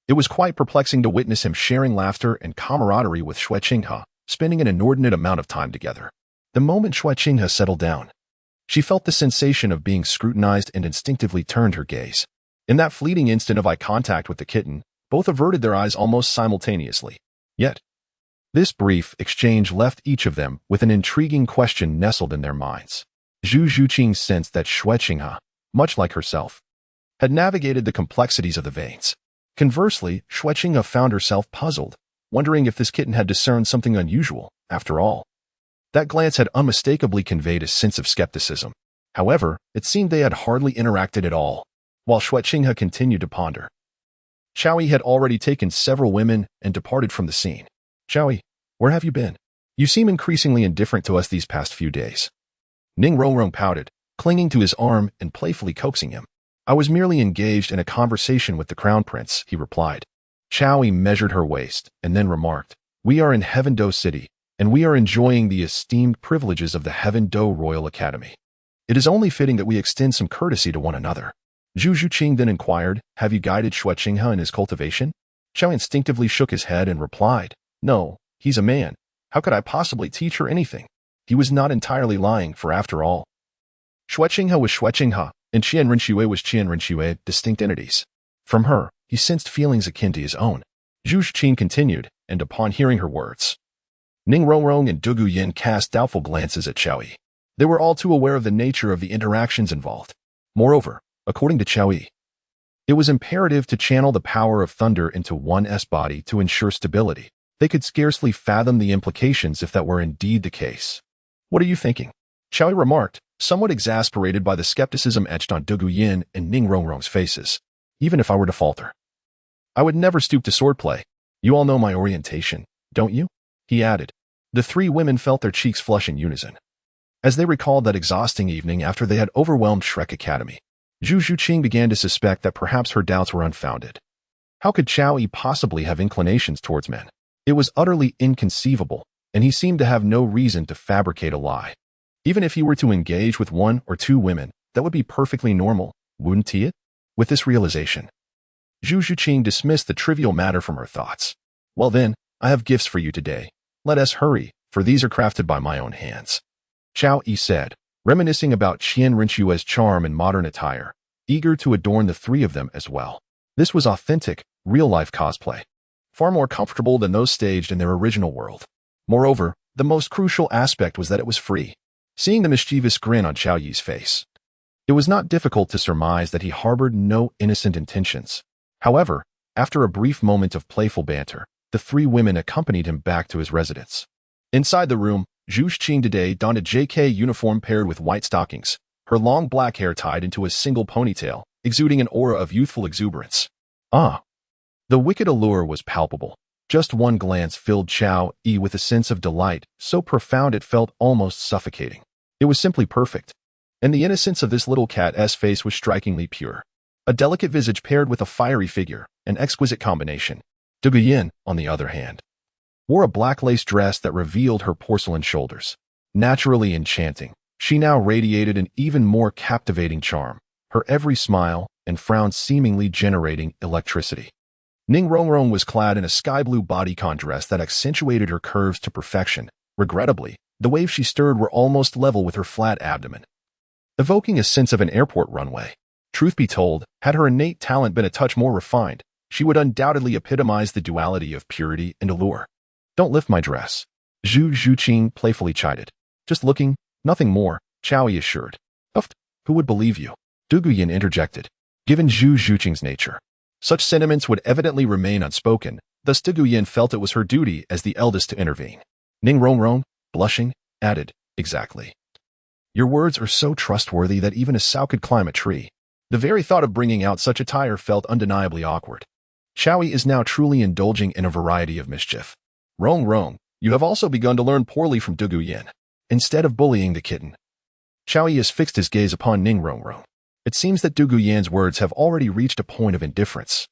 it was quite perplexing to witness him sharing laughter and camaraderie with Zhuqing, spending an inordinate amount of time together. The moment Zhuqing settled down, she felt the sensation of being scrutinized and instinctively turned her gaze. In that fleeting instant of eye contact with the kitten, both averted their eyes almost simultaneously. Yet, this brief exchange left each of them with an intriguing question nestled in their minds. Zhuqing sensed that Zhuqing, much like herself, had navigated the complexities of the veins. Conversely, Zhuqing found herself puzzled, wondering if this kitten had discerned something unusual, after all. That glance had unmistakably conveyed a sense of skepticism. However, it seemed they had hardly interacted at all, while Zhuqing continued to ponder. Chao Yi had already taken several women and departed from the scene. "Chao Yi, where have you been? You seem increasingly indifferent to us these past few days." Ning Rongrong pouted, clinging to his arm and playfully coaxing him. "I was merely engaged in a conversation with the Crown Prince," he replied. Chowie measured her waist and then remarked, "We are in Heaven Do City, and we are enjoying the esteemed privileges of the Heaven Do Royal Academy. It is only fitting that we extend some courtesy to one another." Zhuqing then inquired, "Have you guided Shuqing in his cultivation?" Chowie instinctively shook his head and replied, "No, he's a man. How could I possibly teach her anything?" He was not entirely lying, for after all, Shuqing was Shuqing, and Qian Rinxue was Qian Rinxue, distinct entities. From her, he sensed feelings akin to his own. Zhuqing continued, and upon hearing her words, Ning Rongrong and Dugu Yin cast doubtful glances at Chowie. They were all too aware of the nature of the interactions involved. Moreover, according to Chowie, it was imperative to channel the power of thunder into one's body to ensure stability. They could scarcely fathom the implications if that were indeed the case. "What are you thinking?" Chowie remarked, somewhat exasperated by the skepticism etched on Dugu Yin and Ning Rongrong's faces. "Even if I were to falter, I would never stoop to swordplay. You all know my orientation, don't you?" he added. The three women felt their cheeks flush in unison, as they recalled that exhausting evening after they had overwhelmed Shrek Academy. Zhuqing began to suspect that perhaps her doubts were unfounded. How could Chowie possibly have inclinations towards men? It was utterly inconceivable, and he seemed to have no reason to fabricate a lie. Even if he were to engage with one or two women, that would be perfectly normal, wouldn't it? With this realization, Zhuqing dismissed the trivial matter from her thoughts. "Well then, I have gifts for you today. Let us hurry, for these are crafted by my own hands," Chowie said, reminiscing about Qian Rinxue's charm and modern attire, eager to adorn the three of them as well. This was authentic, real-life cosplay, far more comfortable than those staged in their original world. Moreover, the most crucial aspect was that it was free. Seeing the mischievous grin on Chowyi's face, it was not difficult to surmise that he harbored no innocent intentions. However, after a brief moment of playful banter, the three women accompanied him back to his residence. Inside the room, Zhuqing today donned a JK uniform paired with white stockings, her long black hair tied into a single ponytail, exuding an aura of youthful exuberance. The wicked allure was palpable. Just one glance filled Chow-yi with a sense of delight, so profound it felt almost suffocating. It was simply perfect. And the innocence of this little cat's face was strikingly pure. A delicate visage paired with a fiery figure, an exquisite combination. Dugu Yin, on the other hand, wore a black lace dress that revealed her porcelain shoulders. Naturally enchanting, she now radiated an even more captivating charm, her every smile and frown seemingly generating electricity. Ning Rongrong was clad in a sky-blue bodycon dress that accentuated her curves to perfection. Regrettably, the waves she stirred were almost level with her flat abdomen, evoking a sense of an airport runway. Truth be told, had her innate talent been a touch more refined, she would undoubtedly epitomize the duality of purity and allure. "Don't lift my dress," Zhuqing playfully chided. "Just looking, nothing more," Chowie assured. "Uft, who would believe you?" Dugu Yin interjected. Given Zhuqing's nature, such sentiments would evidently remain unspoken, thus Dugu Yin felt it was her duty as the eldest to intervene. Ning Rongrong, blushing, added, "Exactly. Your words are so trustworthy that even a sow could climb a tree." The very thought of bringing out such attire felt undeniably awkward. Chowie is now truly indulging in a variety of mischief. Rongrong, you have also begun to learn poorly from Dugu Yin. Instead of bullying the kitten, Chowie has fixed his gaze upon Ning Rongrong. It seems that Dugu Yin's words have already reached a point of indifference,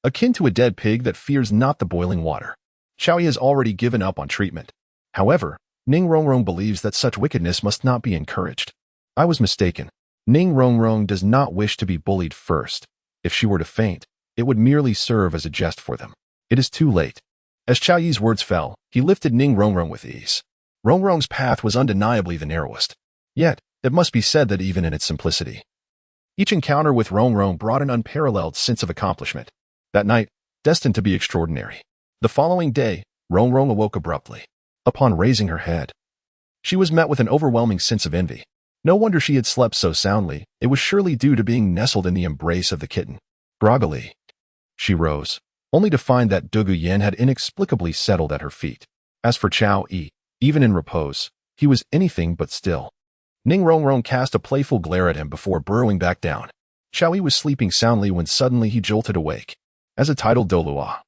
akin to a dead pig that fears not the boiling water. Chowie has already given up on treatment. However, Ning Rongrong believes that such wickedness must not be encouraged. I was mistaken. Ning Rongrong does not wish to be bullied first. If she were to faint, it would merely serve as a jest for them. It is too late. As Chowyi's words fell, he lifted Ning Rongrong with ease. Rongrong's path was undeniably the narrowest. Yet, it must be said that even in its simplicity, each encounter with Rongrong brought an unparalleled sense of accomplishment. That night, destined to be extraordinary. The following day, Rongrong awoke abruptly. Upon raising her head, she was met with an overwhelming sense of envy. No wonder she had slept so soundly. It was surely due to being nestled in the embrace of the kitten. Groggily, she rose, only to find that Dugu Yin had inexplicably settled at her feet. As for Chow-yi, even in repose, he was anything but still. Ning Rongrong cast a playful glare at him before burrowing back down. Chow-yi was sleeping soundly when suddenly he jolted awake. As a Title Douluo,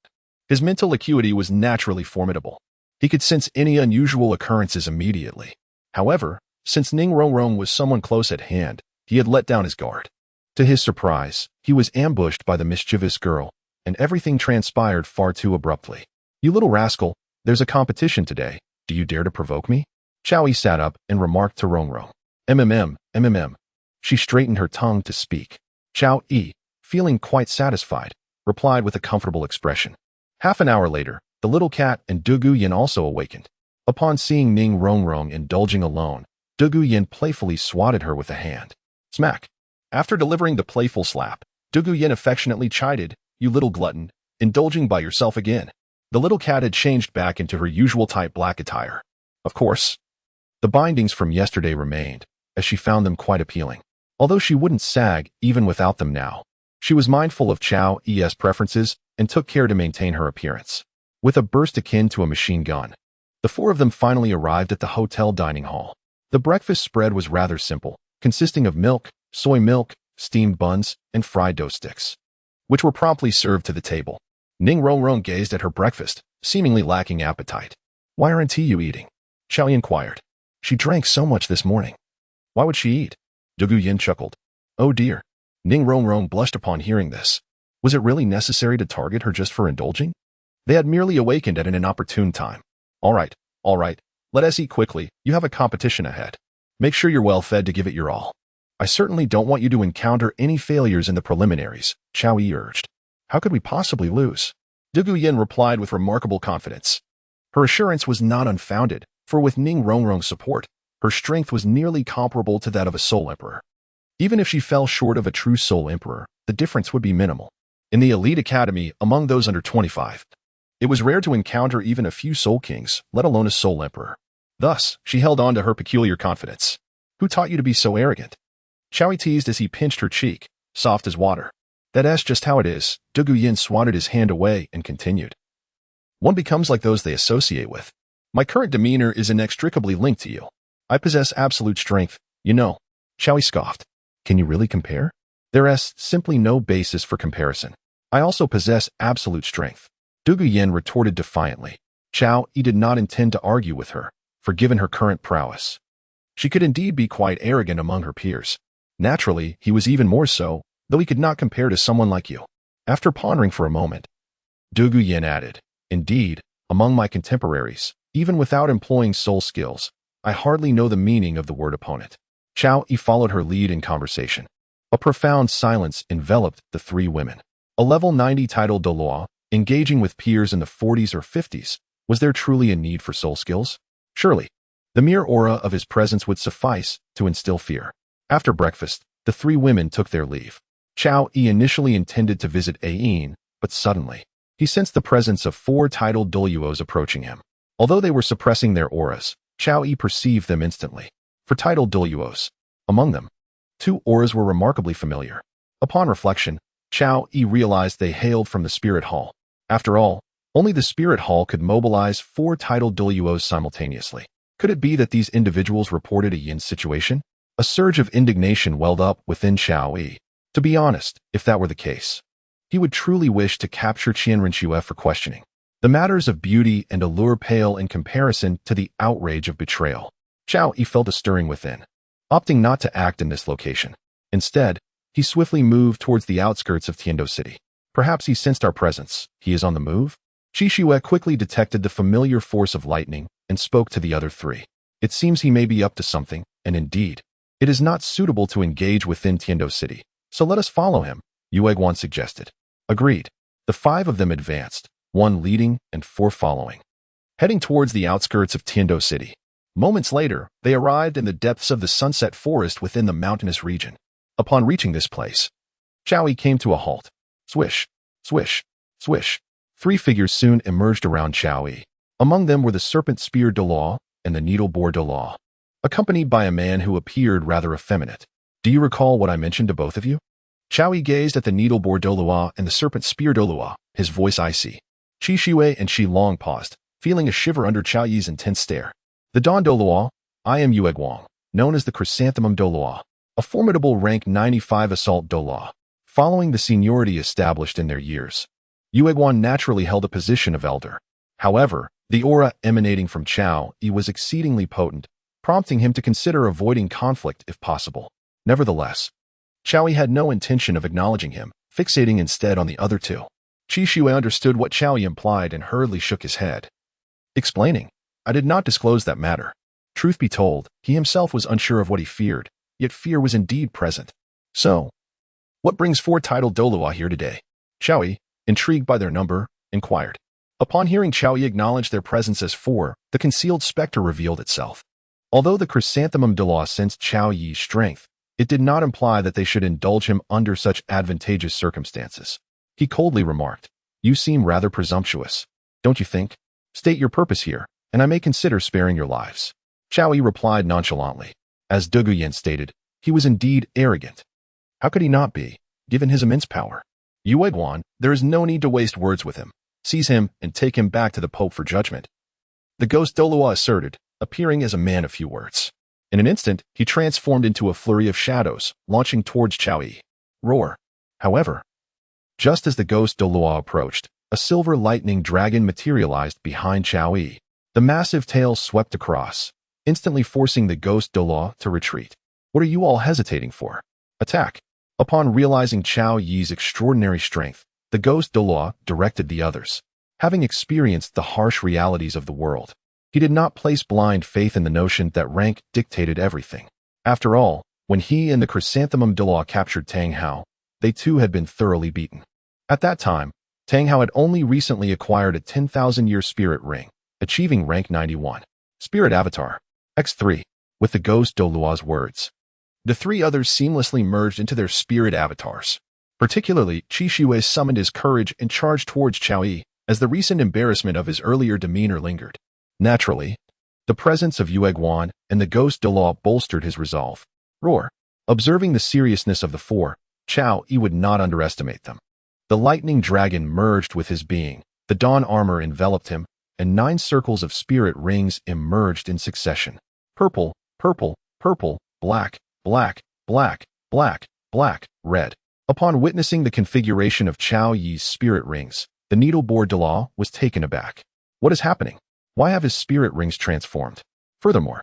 his mental acuity was naturally formidable. He could sense any unusual occurrences immediately. However, since Ning Rongrong was someone close at hand, he had let down his guard. To his surprise, he was ambushed by the mischievous girl, and everything transpired far too abruptly. "You little rascal, there's a competition today. Do you dare to provoke me?" Chow Yi sat up and remarked to Rongrong. "MMM. She straightened her tongue to speak. Chow Yi, feeling quite satisfied, replied with a comfortable expression. Half an hour later, the little cat and Dugu Yin also awakened. Upon seeing Ning Rongrong indulging alone, Dugu Yin playfully swatted her with a hand. Smack. After delivering the playful slap, Dugu Yin affectionately chided, "You little glutton, indulging by yourself again." The little cat had changed back into her usual tight black attire. Of course, the bindings from yesterday remained, as she found them quite appealing. Although she wouldn't sag even without them now, she was mindful of Chow Yi's preferences and took care to maintain her appearance. With a burst akin to a machine gun, the four of them finally arrived at the hotel dining hall. The breakfast spread was rather simple, consisting of milk, soy milk, steamed buns, and fried dough sticks, which were promptly served to the table. Ning Rongrong gazed at her breakfast, seemingly lacking appetite. "Why aren't you eating?" Chow Yi inquired. "She drank so much this morning. Why would she eat?" Dugu Yin chuckled. "Oh dear." Ning Rongrong blushed upon hearing this. Was it really necessary to target her just for indulging? They had merely awakened at an inopportune time. All right. Let us eat quickly. You have a competition ahead. Make sure you're well fed to give it your all. I certainly don't want you to encounter any failures in the preliminaries," Chow Yi urged. "How could we possibly lose?" Dugu Yin replied with remarkable confidence. Her assurance was not unfounded, for with Ning Rongrong's support, her strength was nearly comparable to that of a Soul Emperor. Even if she fell short of a true Soul Emperor, the difference would be minimal. In the elite academy, among those under 25, it was rare to encounter even a few Soul Kings, let alone a Soul Emperor. Thus, she held on to her peculiar confidence. "Who taught you to be so arrogant?" Chow Yi teased as he pinched her cheek, soft as water. "That's just how it is." Dugu Yin swatted his hand away and continued. "One becomes like those they associate with. My current demeanor is inextricably linked to you. I possess absolute strength, you know." Chow Yi scoffed. "Can you really compare?" "There's simply no basis for comparison. I also possess absolute strength." Dugu Yin retorted defiantly. Chow Yi did not intend to argue with her, for given her current prowess, she could indeed be quite arrogant among her peers. Naturally, he was even more so, though he could not compare to someone like you. After pondering for a moment, Dugu Yin added, "Indeed, among my contemporaries, even without employing soul skills, I hardly know the meaning of the word opponent." Chow Yi followed her lead in conversation. A profound silence enveloped the three women. A level 90 Title Douluo, engaging with peers in the 40s or 50s, was there truly a need for soul skills? Surely, the mere aura of his presence would suffice to instill fear. After breakfast, the three women took their leave. Chow Yi initially intended to visit Ain, but suddenly, he sensed the presence of 4 Title Douluos approaching him. Although they were suppressing their auras, Chow Yi perceived them instantly. For Title Douluos, among them, 2 auras were remarkably familiar. Upon reflection, Chow Yi realized they hailed from the Spirit Hall. After all, only the Spirit Hall could mobilize 4 Title Douluos simultaneously. Could it be that these individuals reported a Yin situation? A surge of indignation welled up within Chow Yi. To be honest, if that were the case, he would truly wish to capture Qianrenxue for questioning. The matters of beauty and allure pale in comparison to the outrage of betrayal. Chow Yi felt a stirring within, opting not to act in this location. Instead, he swiftly moved towards the outskirts of Tiando City. Perhaps he sensed our presence. He is on the move? Qishue quickly detected the familiar force of lightning and spoke to the other 3. "It seems he may be up to something, and indeed, it is not suitable to engage within Tiando City, so let us follow him," Yueguan suggested. Agreed. The 5 of them advanced, 1 leading and 4 following, heading towards the outskirts of Tiando City. Moments later, they arrived in the depths of the Sunset Forest within the mountainous region. Upon reaching this place, Chow Yi came to a halt. Swish, swish, swish. 3 figures soon emerged around Chow Yi. Among them were the Serpent Spear Douluo and the Needle Boar Douluo, accompanied by a man who appeared rather effeminate. "Do you recall what I mentioned to both of you?" Chow Yi gazed at the Needle Boar Douluo and the Serpent Spear Douluo, his voice icy. Qishue and Shi Long paused, feeling a shiver under Chow Yi's intense stare. "The Dawn Douluo, I am Yueguang, known as the Chrysanthemum Douluo, a formidable rank 95 assault Douluo." Following the seniority established in their years, Yueguan naturally held a position of elder. However, the aura emanating from Chow Yi was exceedingly potent, prompting him to consider avoiding conflict if possible. Nevertheless, Chow Yi had no intention of acknowledging him, fixating instead on the other 2. Qi understood what Chao Yi implied and hurriedly shook his head, explaining, I did not disclose that matter. Truth be told, he himself was unsure of what he feared, yet fear was indeed present. So, what brings 4 Title Douluo here today? Chao Yi, intrigued by their number, inquired. Upon hearing Chao Yi acknowledge their presence as 4, the concealed specter revealed itself. Although the Chrysanthemum Douluo sensed Chao Yi's strength, it did not imply that they should indulge him under such advantageous circumstances. He coldly remarked, You seem rather presumptuous, don't you think? State your purpose here, and I may consider sparing your lives. Chao Yi replied nonchalantly. As Dugu stated, he was indeed arrogant. How could he not be, given his immense power? Yueguan, there is no need to waste words with him. Seize him and take him back to the Pope for judgment. The ghost Douluo asserted, appearing as a man of few words. In an instant, he transformed into a flurry of shadows, launching towards Chao Yi. Roar. However, just as the ghost Douluo approached, a silver lightning dragon materialized behind Chao Yi. The massive tail swept across, instantly forcing the ghost Douluo to retreat. What are you all hesitating for? Attack. Upon realizing Chao Yi's extraordinary strength, the ghost Douluo directed the others. Having experienced the harsh realities of the world, he did not place blind faith in the notion that rank dictated everything. After all, when he and the Chrysanthemum Douluo captured Tang Hao, they too had been thoroughly beaten. At that time, Tang Hao had only recently acquired a 10,000-year spirit ring, achieving rank 91. Spirit Avatar. X3. With the ghost Douluo's words, the 3 others seamlessly merged into their spirit avatars. Particularly, Qi summoned his courage and charged towards Chao Yi, as the recent embarrassment of his earlier demeanor lingered. Naturally, the presence of Yueguan and the ghost Douluo bolstered his resolve. Roar. Observing the seriousness of the 4, Chao Yi would not underestimate them. The lightning dragon merged with his being, the dawn armor enveloped him, and 9 circles of spirit rings emerged in succession. Purple, purple, purple, black, black, black, black, black, red. Upon witnessing the configuration of Chao Yi's spirit rings, the needleboard Douluo was taken aback. What is happening? Why have his spirit rings transformed? Furthermore,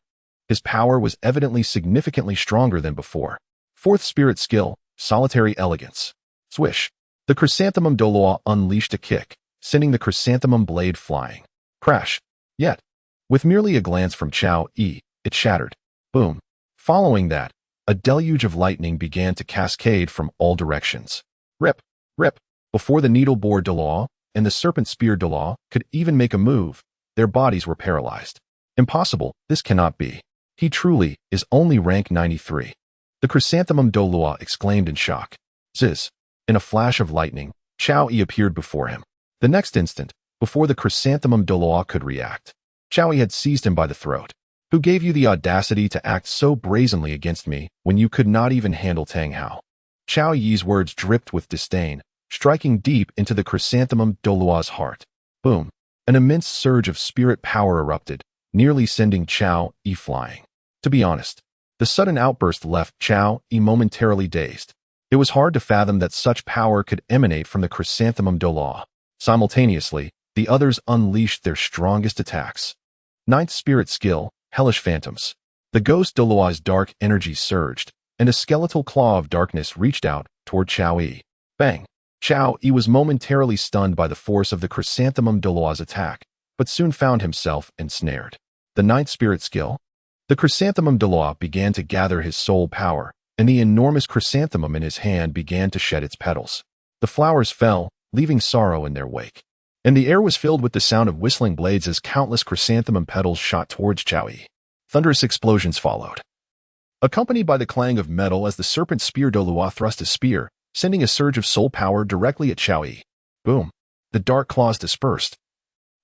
his power was evidently significantly stronger than before. 4th spirit skill, solitary elegance. Swish. The Chrysanthemum Douluo unleashed a kick, sending the chrysanthemum blade flying. Crash. Yet, with merely a glance from Chao Yi, it shattered. Boom. Following that, a deluge of lightning began to cascade from all directions. Rip. Rip. Before the needleboard Douluo and the serpent spear Douluo could even make a move, their bodies were paralyzed. Impossible, this cannot be. He truly is only rank 93. The Chrysanthemum Douluo exclaimed in shock. Ziz. In a flash of lightning, Chao Yi appeared before him. The next instant, before the Chrysanthemum Douluo could react, Chao Yi had seized him by the throat. Who gave you the audacity to act so brazenly against me when you could not even handle Tang Hao? Chao Yi's words dripped with disdain, striking deep into the Chrysanthemum Douluo's heart. Boom. An immense surge of spirit power erupted, nearly sending Chao Yi flying. To be honest, the sudden outburst left Chao Yi momentarily dazed. It was hard to fathom that such power could emanate from the Chrysanthemum Douluo. Simultaneously, the others unleashed their strongest attacks. 9th spirit skill, Hellish Phantoms. The ghost Douluo's dark energy surged, and a skeletal claw of darkness reached out toward Chao Yi. Bang! Chao Yi was momentarily stunned by the force of the Chrysanthemum Douluo's attack, but soon found himself ensnared. The 9th spirit skill. The Chrysanthemum Douluo began to gather his soul power, and the enormous chrysanthemum in his hand began to shed its petals. The flowers fell, leaving sorrow in their wake. And the air was filled with the sound of whistling blades as countless chrysanthemum petals shot towards Chao Yi. Thunderous explosions followed, accompanied by the clang of metal as the serpent spear Douluo thrust a spear, sending a surge of soul power directly at Chao Yi. Boom. The dark claws dispersed,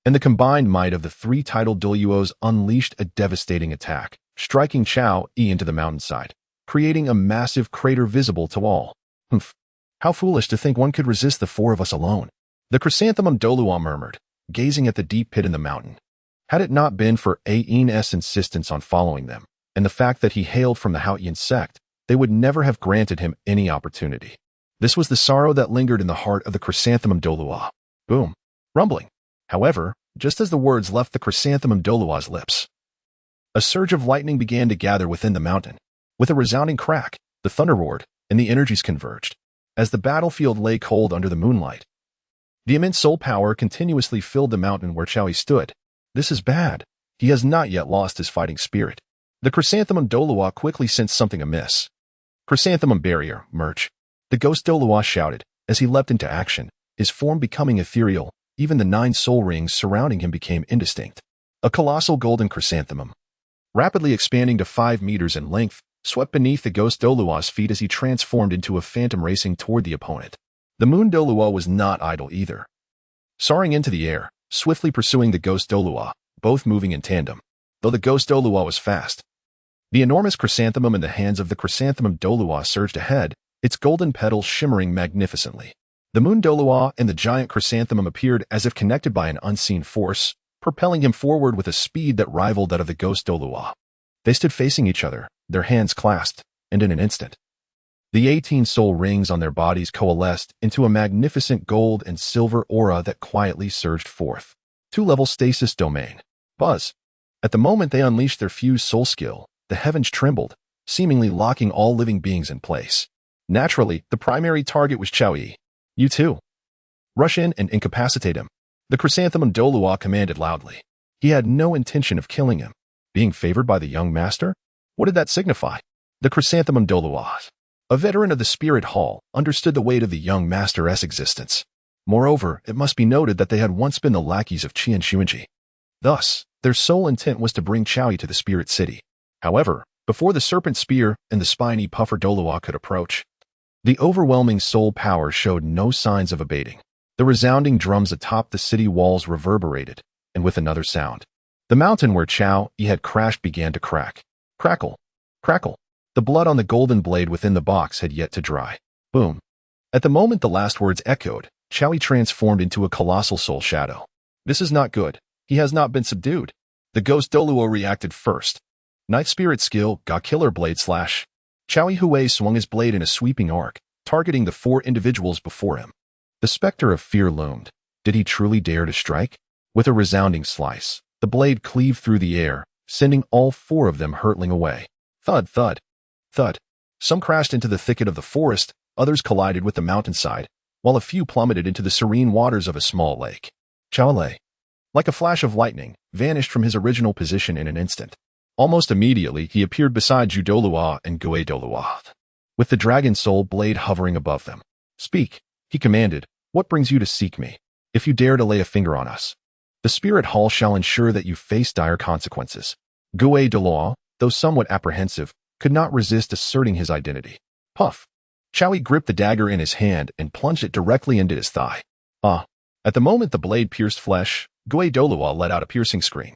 and the combined might of the 3 Title Douluos unleashed a devastating attack, striking Chao Yi into the mountainside, creating a massive crater visible to all. Humph. How foolish to think one could resist the 4 of us alone. The Chrysanthemum Douluo murmured, gazing at the deep pit in the mountain. Had it not been for Ain's insistence on following them, and the fact that he hailed from the Haotian sect, they would never have granted him any opportunity. This was the sorrow that lingered in the heart of the Chrysanthemum Douluo. Boom. Rumbling. However, just as the words left the Chrysanthemum Douluo's lips, a surge of lightning began to gather within the mountain. With a resounding crack, the thunder roared, and the energies converged. As the battlefield lay cold under the moonlight, The immense soul power continuously filled the mountain where Chowi stood. This is bad. He has not yet lost his fighting spirit. The Chrysanthemum Douluo quickly sensed something amiss. Chrysanthemum barrier, merge. The ghost Douluo shouted as he leapt into action, his form becoming ethereal. Even the 9 soul rings surrounding him became indistinct. A colossal golden chrysanthemum, rapidly expanding to 5 meters in length, swept beneath the ghost Douluo's feet as he transformed into a phantom racing toward the opponent. The moon Douluo was not idle either. Soaring into the air, swiftly pursuing the ghost Douluo, both moving in tandem. Though the ghost Douluo was fast, the enormous chrysanthemum in the hands of the chrysanthemum Douluo surged ahead, its golden petals shimmering magnificently. The moon Douluo and the giant chrysanthemum appeared as if connected by an unseen force, propelling him forward with a speed that rivaled that of the ghost Douluo. They stood facing each other, their hands clasped, and in an instant, the 18 soul rings on their bodies coalesced into a magnificent gold and silver aura that quietly surged forth. 2-level stasis domain. Buzz. At the moment they unleashed their fused soul skill, the heavens trembled, seemingly locking all living beings in place. Naturally, the primary target was Chowi. You too. Rush in and incapacitate him. The chrysanthemum Douluo commanded loudly. He had no intention of killing him. Being favored by the young master? What did that signify? The chrysanthemum Douluo, a veteran of the spirit hall, understood the weight of the young master's existence. Moreover, it must be noted that they had once been the lackeys of Qian Xuanji. Thus, their sole intent was to bring Chowi to the spirit city. However, before the serpent spear and the spiny puffer Douluo could approach, the overwhelming soul power showed no signs of abating. The resounding drums atop the city walls reverberated, and with another sound, the mountain where Chowi had crashed began to crack. Crackle. Crackle. The blood on the golden blade within the box had yet to dry. Boom. At the moment the last words echoed, Chowi transformed into a colossal soul shadow. This is not good. He has not been subdued. The ghost Douluo reacted first. Night spirit skill, Ga killer blade slash. Chowi Hui swung his blade in a sweeping arc, targeting the 4 individuals before him. The specter of fear loomed. Did he truly dare to strike? With a resounding slice, the blade cleaved through the air, sending all 4 of them hurtling away. Thud, thud, thud. Some crashed into the thicket of the forest, others collided with the mountainside, while a few plummeted into the serene waters of a small lake. Chowi, like a flash of lightning, vanished from his original position in an instant. Almost immediately, he appeared beside Zhu Douluo and Gue Douluo, with the dragon soul blade hovering above them. Speak, he commanded. What brings you to seek me? If you dare to lay a finger on us, the spirit hall shall ensure that you face dire consequences. Gue Douluo, though somewhat apprehensive, could not resist asserting his identity. Puff. Chowi gripped the dagger in his hand and plunged it directly into his thigh. At the moment the blade pierced flesh, Gue Douluo let out a piercing scream.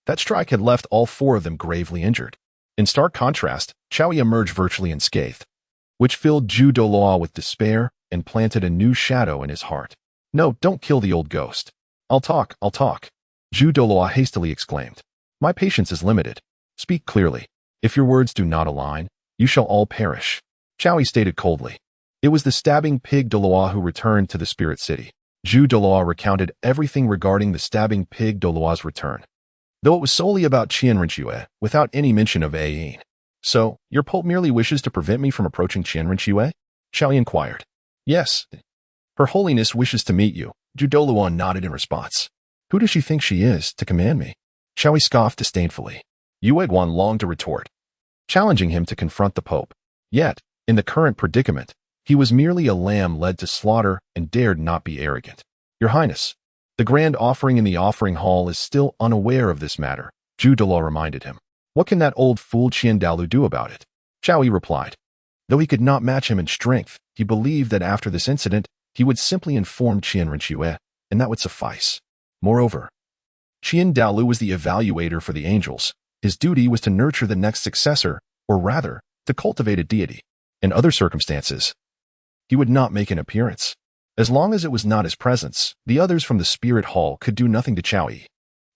That strike had left all 4 of them gravely injured. In stark contrast, Chowi emerged virtually unscathed, which filled Zhu Douluo with despair and planted a new shadow in his heart. No, don't kill the old ghost. I'll talk. Zhu Douluo hastily exclaimed. My patience is limited. Speak clearly. If your words do not align, you shall all perish. Chowi stated coldly. It was the stabbing pig Douluo who returned to the spirit city. Zhu Douluo recounted everything regarding the stabbing pig Douluo's return, though it was solely about Qian Rinxue, without any mention of Ayin. So, your pope merely wishes to prevent me from approaching Qian Rinxue? Chowi inquired. Yes. Her holiness wishes to meet you. Zhu Douluo nodded in response. Who does she think she is, to command me? Chowi scoffed disdainfully. Yue Guan longed to retort, challenging him to confront the pope. Yet, in the current predicament, he was merely a lamb led to slaughter and dared not be arrogant. Your Highness, the grand offering in the offering hall is still unaware of this matter, Zhu Douluo reminded him. What can that old fool Qian Douluo do about it? Chowi replied. Though he could not match him in strength, he believed that after this incident, he would simply inform Qian Rinxue, and that would suffice. Moreover, Qian Douluo was the evaluator for the angels. His duty was to nurture the next successor, or rather, to cultivate a deity. In other circumstances, he would not make an appearance. As long as it was not his presence, the others from the spirit hall could do nothing to Chowi.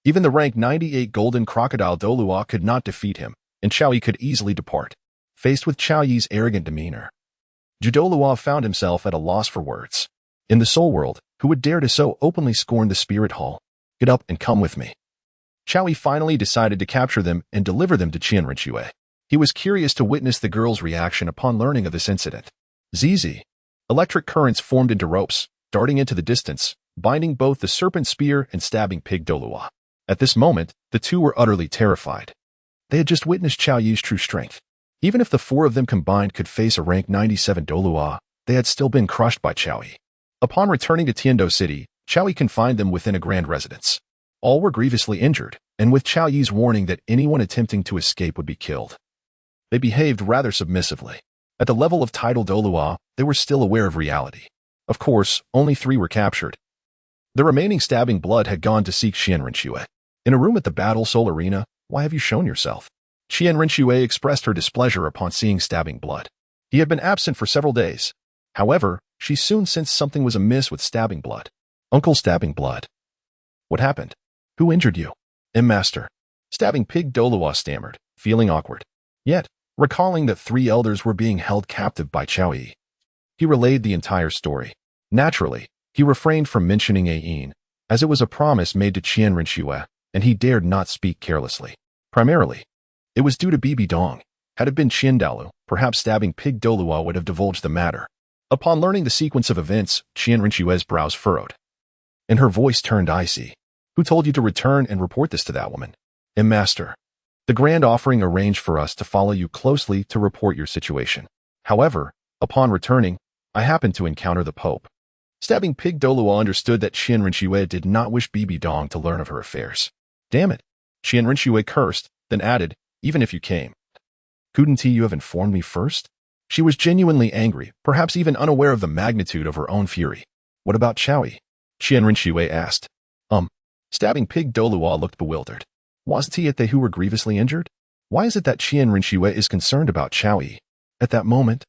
Even the rank 98 golden crocodile Douluo could not defeat him, and Chowi could easily depart. Faced with Chowi's arrogant demeanor, Zhu Douluo found himself at a loss for words. In the soul world, who would dare to so openly scorn the spirit hall? Get up and come with me. Chowi finally decided to capture them and deliver them to Qian Rinxue. He was curious to witness the girl's reaction upon learning of this incident. ZZ. Electric currents formed into ropes, darting into the distance, binding both the serpent spear and stabbing pig Douluo. At this moment, the two were utterly terrified. They had just witnessed Qiao Yi's true strength. Even if the four of them combined could face a rank 97 Douluo, they had still been crushed by Qiao Yi. Upon returning to Tiando City, Qiao Yi confined them within a grand residence. All were grievously injured, and with Qiao Yi's warning that anyone attempting to escape would be killed. They behaved rather submissively. At the level of Title Douluo, they were still aware of reality. Of course, only 3 were captured. The remaining stabbing blood had gone to seek Qian Rinxue. In a room at the Battle Soul Arena, why have you shown yourself? Qian Rinxue expressed her displeasure upon seeing stabbing blood. He had been absent for several days. However, she soon sensed something was amiss with stabbing blood. Uncle Stabbing Blood. What happened? Who injured you? Master. Stabbing pig Douluo stammered, feeling awkward. Yet, recalling that 3 elders were being held captive by Qiao Yi. He relayed the entire story. Naturally, he refrained from mentioning Ayin, as it was a promise made to Qian Rinxue, and he dared not speak carelessly. Primarily, it was due to Bibi Dong. Had it been Qian Dalu, perhaps stabbing pig Douluo would have divulged the matter. Upon learning the sequence of events, Qian Rinxue's brows furrowed, and her voice turned icy. Who told you to return and report this to that woman? Master. The grand offering arranged for us to follow you closely to report your situation. However, upon returning, I happened to encounter the Pope. Stabbing pig Douluo understood that Qian Rinxue did not wish Bibi Dong to learn of her affairs. Damn it. Qian Rinxue cursed, then added, even if you came. Couldn't you have informed me first? She was genuinely angry, perhaps even unaware of the magnitude of her own fury. What about Qiao Yi? Qian Rinxue asked. Stabbing pig Douluo looked bewildered. Wasn't he at they who were grievously injured? Why is it that Qian Rinxue is concerned about Qiao Yi? At that moment,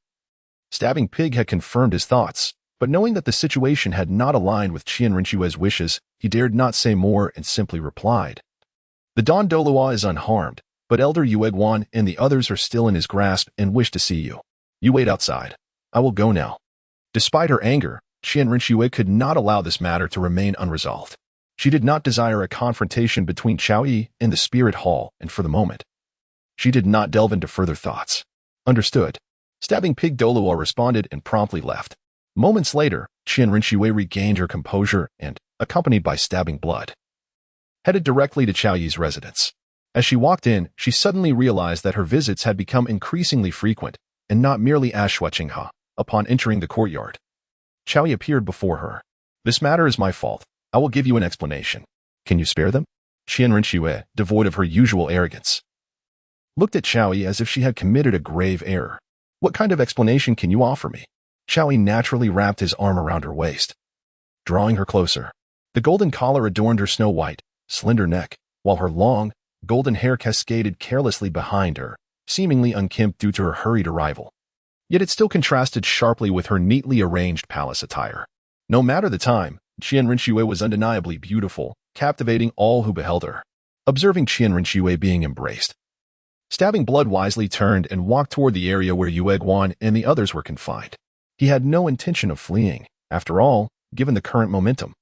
Stabbing pig had confirmed his thoughts, but knowing that the situation had not aligned with Qian Rinxue's wishes, he dared not say more and simply replied. The Don Douluo is unharmed, but Elder Yueguan and the others are still in his grasp and wish to see you. You wait outside. I will go now. Despite her anger, Qian Rinxue could not allow this matter to remain unresolved. She did not desire a confrontation between Qiao Yi and the Spirit Hall, and for the moment, she did not delve into further thoughts. Understood. Stabbing pig Douluo responded and promptly left. Moments later, Qian Rinxue regained her composure and, accompanied by stabbing blood, headed directly to Qiao Yi's residence. As she walked in, she suddenly realized that her visits had become increasingly frequent, and not merely as Zhuqing Ha. Upon entering the courtyard, Qiao Yi appeared before her. This matter is my fault. I will give you an explanation. Can you spare them? Qian Rinxue, devoid of her usual arrogance, looked at Qiao Yi as if she had committed a grave error. What kind of explanation can you offer me? Qiao Yi naturally wrapped his arm around her waist, drawing her closer. The golden collar adorned her snow-white, slender neck, while her long, golden hair cascaded carelessly behind her, seemingly unkempt due to her hurried arrival. Yet it still contrasted sharply with her neatly arranged palace attire. No matter the time, Qian Rinxue was undeniably beautiful, captivating all who beheld her. Observing Qian Rinxue being embraced, Stabbing Blood wisely turned and walked toward the area where Yueguan and the others were confined. He had no intention of fleeing, after all, given the current momentum.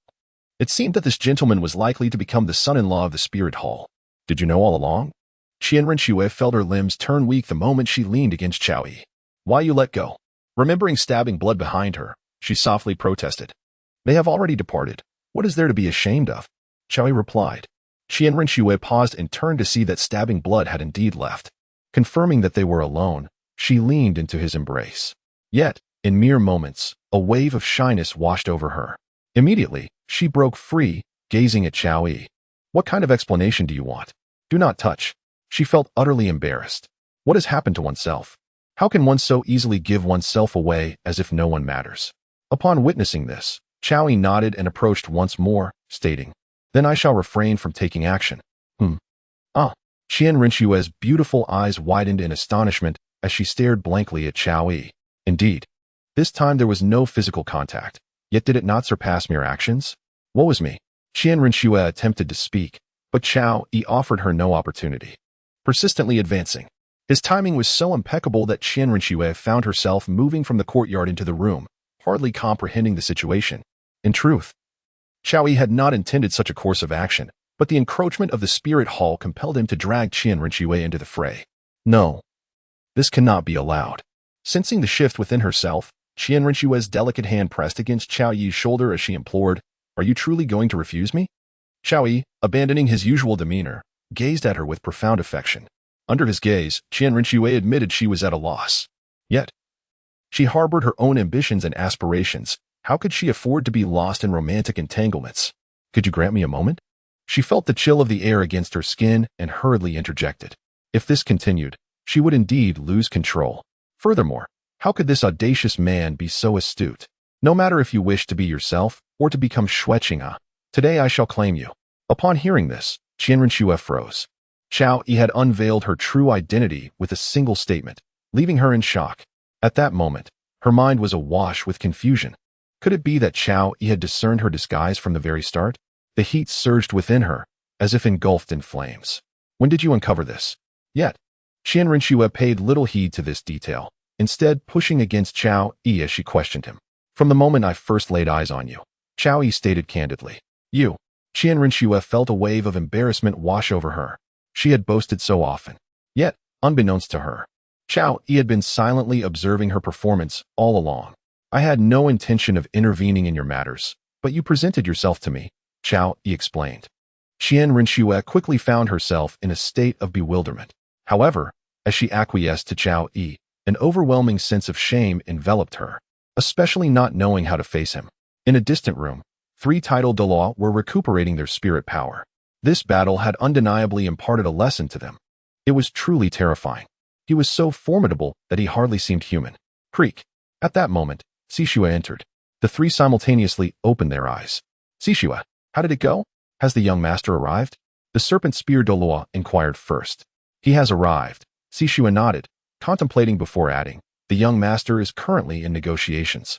It seemed that this gentleman was likely to become the son-in-law of the Spirit Hall. Did you know all along? Qian Rinxue felt her limbs turn weak the moment she leaned against Qiao Yi. Why you let go? Remembering Stabbing Blood behind her, she softly protested. They have already departed. What is there to be ashamed of? Qiao Yi replied. Qian Rinxue paused and turned to see that Stabbing Blood had indeed left. Confirming that they were alone, she leaned into his embrace. Yet, in mere moments, a wave of shyness washed over her. Immediately, she broke free, gazing at Qiao Yi. What kind of explanation do you want? Do not touch. She felt utterly embarrassed. What has happened to oneself? How can one so easily give oneself away as if no one matters? Upon witnessing this, Qiao Yi nodded and approached once more, stating, Then I shall refrain from taking action. Qian Rinxue's beautiful eyes widened in astonishment as she stared blankly at Qiao Yi. Indeed, this time there was no physical contact. Yet did it not surpass mere actions? Woe is me. Qian Rinxue attempted to speak, but Qiao Yi offered her no opportunity. Persistently advancing, his timing was so impeccable that Qian Rinxue found herself moving from the courtyard into the room, hardly comprehending the situation. In truth, Qiao Yi had not intended such a course of action, but the encroachment of the Spirit Hall compelled him to drag Qian Rinxue into the fray. No, this cannot be allowed. Sensing the shift within herself, Qian Rinxue's delicate hand pressed against Qiao Yi's shoulder as she implored, Are you truly going to refuse me? Xiao Yi, abandoning his usual demeanor, gazed at her with profound affection. Under his gaze, Qian Rinxue admitted she was at a loss. Yet, she harbored her own ambitions and aspirations. How could she afford to be lost in romantic entanglements? Could you grant me a moment? She felt the chill of the air against her skin and hurriedly interjected. If this continued, she would indeed lose control. Furthermore, how could this audacious man be so astute? No matter if you wish to be yourself or to become Shuqing, today I shall claim you. Upon hearing this, Qian Rinxue froze. Xiao Yi had unveiled her true identity with a single statement, leaving her in shock. At that moment, her mind was awash with confusion. Could it be that Xiao Yi had discerned her disguise from the very start? The heat surged within her, as if engulfed in flames. When did you uncover this? Yet, Qian Rinxue paid little heed to this detail, instead pushing against Xiao Yi as she questioned him. From the moment I first laid eyes on you, Xiao Yi stated candidly. You. Qian Rinxue felt a wave of embarrassment wash over her. She had boasted so often. Yet, unbeknownst to her, Xiao Yi had been silently observing her performance all along. I had no intention of intervening in your matters, but you presented yourself to me, Xiao Yi explained. Qian Rinxue quickly found herself in a state of bewilderment. However, as she acquiesced to Xiao Yi, an overwhelming sense of shame enveloped her, especially not knowing how to face him. In a distant room, 3 Title Douluo were recuperating their spirit power. This battle had undeniably imparted a lesson to them. It was truly terrifying. He was so formidable that he hardly seemed human. Creak. At that moment, Sishue entered. The 3 simultaneously opened their eyes. Sishue, how did it go? Has the young master arrived? The Serpent Spear Douluo inquired first. He has arrived. Sishue nodded, contemplating before adding. The young master is currently in negotiations.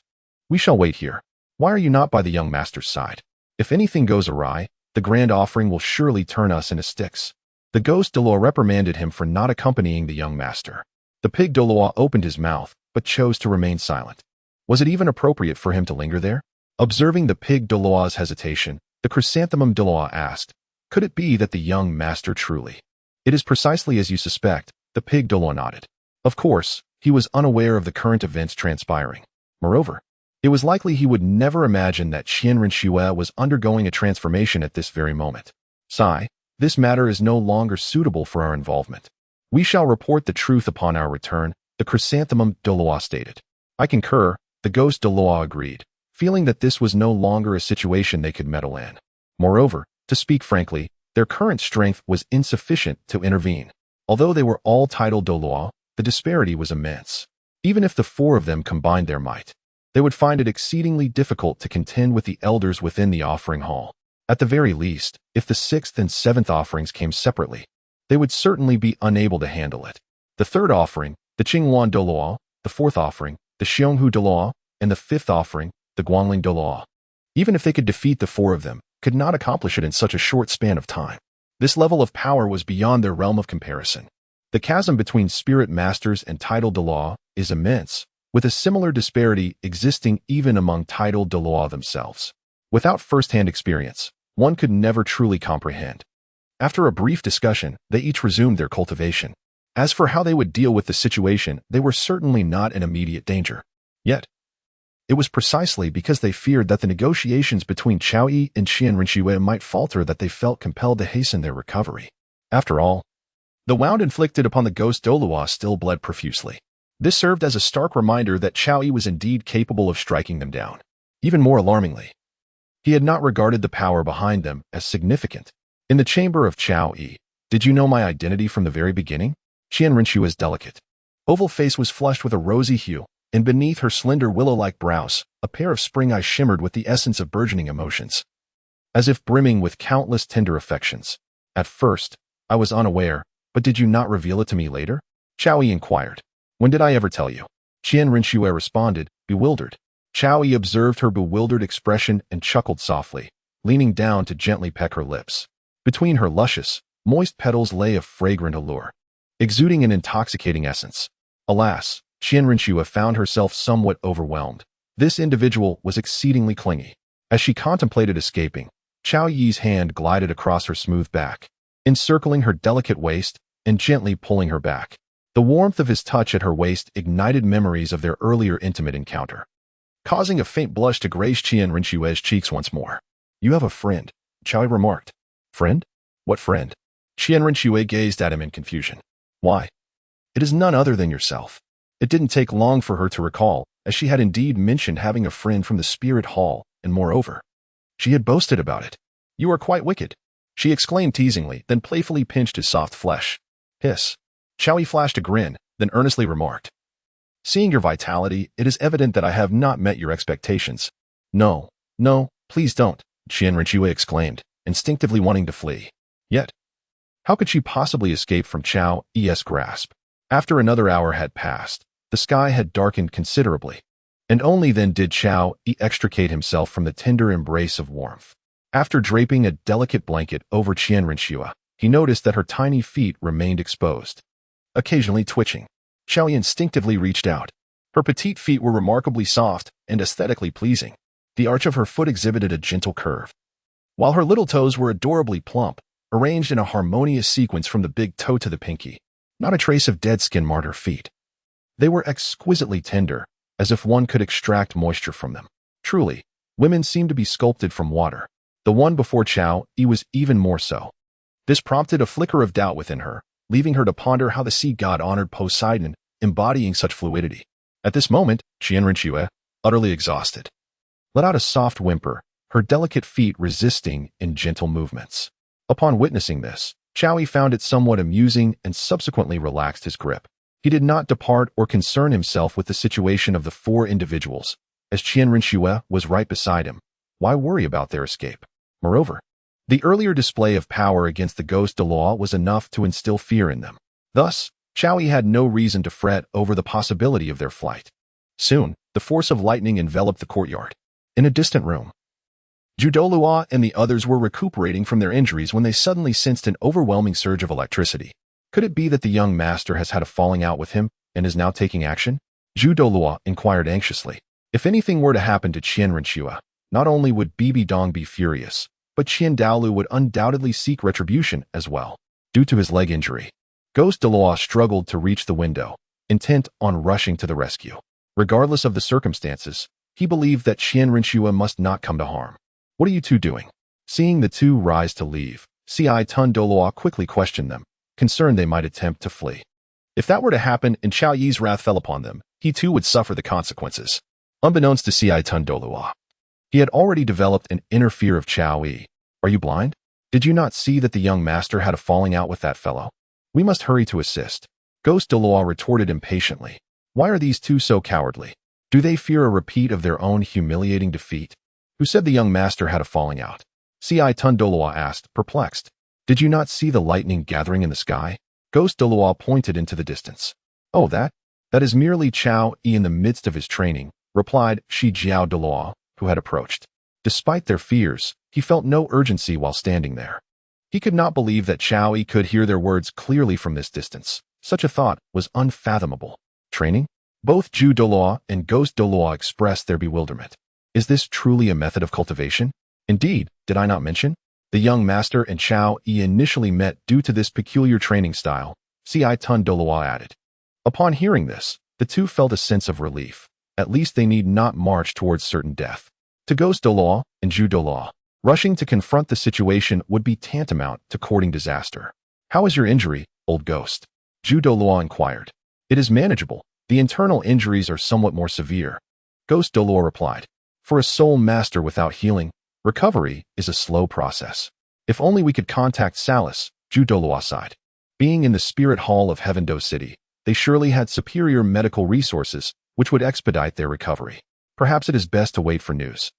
We shall wait here. Why are you not by the young master's side? If anything goes awry, the grand offering will surely turn us into sticks. The ghost Douluo reprimanded him for not accompanying the young master. The pig Douluo opened his mouth, but chose to remain silent. Was it even appropriate for him to linger there? Observing the pig Douluo's hesitation, the chrysanthemum Douluo asked, could it be that the young master truly? It is precisely as you suspect, the pig Douluo nodded. Of course, he was unaware of the current events transpiring. Moreover, it was likely he would never imagine that Qian Rinxue was undergoing a transformation at this very moment. Sigh, this matter is no longer suitable for our involvement. We shall report the truth upon our return, the chrysanthemum Douluo stated. I concur, the ghost Douluo agreed, feeling that this was no longer a situation they could meddle in. Moreover, to speak frankly, their current strength was insufficient to intervene. Although they were all Title Douluo, the disparity was immense. Even if the 4 of them combined their might, they would find it exceedingly difficult to contend with the elders within the offering hall. At the very least, if the 6th and 7th offerings came separately, they would certainly be unable to handle it. The 3rd offering, the Qinghuan Douluo, the 4th offering, the Xionghu Douluo, and the 5th offering, the Guangling Douluo. Even if they could defeat the 4 of them, could not accomplish it in such a short span of time. This level of power was beyond their realm of comparison. The chasm between spirit masters and Title Douluo is immense, with a similar disparity existing even among Title Douluo themselves. Without first-hand experience, one could never truly comprehend. After a brief discussion, they each resumed their cultivation. As for how they would deal with the situation, they were certainly not in immediate danger. Yet, it was precisely because they feared that the negotiations between Xiao Yi and Qian Rinxue might falter that they felt compelled to hasten their recovery. After all, the wound inflicted upon the ghost Douluo still bled profusely. This served as a stark reminder that Xiao Yi was indeed capable of striking them down. Even more alarmingly, he had not regarded the power behind them as significant. In the chamber of Xiao Yi, did you know my identity from the very beginning? Qian Rinxue's delicate, oval face was flushed with a rosy hue, and beneath her slender willow-like brows, a pair of spring eyes shimmered with the essence of burgeoning emotions, as if brimming with countless tender affections. At first, I was unaware, but did you not reveal it to me later? Xiao Yi inquired. When did I ever tell you? Qian Rinxue responded, bewildered. Xiao Yi observed her bewildered expression and chuckled softly, leaning down to gently peck her lips. Between her luscious, moist petals lay a fragrant allure, exuding an intoxicating essence. Alas, Qian Rinxue found herself somewhat overwhelmed. This individual was exceedingly clingy. As she contemplated escaping, Xiao Yi's hand glided across her smooth back, encircling her delicate waist and gently pulling her back. The warmth of his touch at her waist ignited memories of their earlier intimate encounter, causing a faint blush to grace Qian Rinxue's cheeks once more. You have a friend, Chao remarked. Friend? What friend? Qian Renxue gazed at him in confusion. Why? It is none other than yourself. It didn't take long for her to recall, as she had indeed mentioned having a friend from the Spirit Hall, and moreover, she had boasted about it. You are quite wicked, she exclaimed teasingly, then playfully pinched his soft flesh. Hiss. Chao flashed a grin, then earnestly remarked. Seeing your vitality, it is evident that I have not met your expectations. No, please don't, Qian Renxue exclaimed, instinctively wanting to flee. Yet, how could she possibly escape from Chao's grasp? After another hour had passed, the sky had darkened considerably, and only then did Chao extricate himself from the tender embrace of warmth. After draping a delicate blanket over Qian Renxue, he noticed that her tiny feet remained exposed, occasionally twitching. Chao instinctively reached out. Her petite feet were remarkably soft and aesthetically pleasing. The arch of her foot exhibited a gentle curve, while her little toes were adorably plump, arranged in a harmonious sequence from the big toe to the pinky. Not a trace of dead skin marred her feet. They were exquisitely tender, as if one could extract moisture from them. Truly, women seemed to be sculpted from water. The one before Chao was even more so. This prompted a flicker of doubt within her, leaving her to ponder how the sea god honored Poseidon, embodying such fluidity. At this moment, Qian Renxue, utterly exhausted, let out a soft whimper, her delicate feet resisting in gentle movements. Upon witnessing this, Chao found it somewhat amusing and subsequently relaxed his grip. He did not depart or concern himself with the situation of the four individuals, as Qian Renxue was right beside him. Why worry about their escape? Moreover, the earlier display of power against the ghost Douluo was enough to instill fear in them. Thus, Chao had no reason to fret over the possibility of their flight. Soon, the force of lightning enveloped the courtyard. In a distant room, Douluo and the others were recuperating from their injuries when they suddenly sensed an overwhelming surge of electricity. Could it be that the young master has had a falling out with him and is now taking action? Douluo inquired anxiously. If anything were to happen to Qian Renxue, not only would Bibi Dong be furious, but Qian Douluo would undoubtedly seek retribution as well. Due to his leg injury, Ghost Douluo struggled to reach the window, intent on rushing to the rescue. Regardless of the circumstances, he believed that Qian Renxue must not come to harm. What are you two doing? Seeing the two rise to leave, Title Douluo quickly questioned them, concerned they might attempt to flee. If that were to happen and Chao Yi's wrath fell upon them, he too would suffer the consequences. Unbeknownst to Title Douluo, he had already developed an inner fear of Chao Yi. Are you blind? Did you not see that the young master had a falling out with that fellow? We must hurry to assist. Ghost Douluo retorted impatiently. Why are these two so cowardly? Do they fear a repeat of their own humiliating defeat? Who said the young master had a falling out? Title Douluo asked, perplexed. Did you not see the lightning gathering in the sky? Ghost Douluo pointed into the distance. Oh, that is merely Chao Yi in the midst of his training, replied Jiao Douluo, who had approached. Despite their fears, he felt no urgency while standing there. He could not believe that Chao Yi could hear their words clearly from this distance. Such a thought was unfathomable. Training? Both Douluo and Ghost Douluo expressed their bewilderment. Is this truly a method of cultivation? Indeed, did I not mention? The young master and Chao Yi initially met due to this peculiar training style, Title Douluo added. Upon hearing this, the two felt a sense of relief. At least they need not march towards certain death. To Ghost Douluo and Douluo, rushing to confront the situation would be tantamount to courting disaster. How is your injury, old ghost? Douluo inquired. It is manageable. The internal injuries are somewhat more severe. Ghost Douluo replied. For a soul master without healing, recovery is a slow process. If only we could contact Salis, Douluo sighed. Being in the Spirit Hall of Heavendo City, they surely had superior medical resources which would expedite their recovery. Perhaps it is best to wait for news.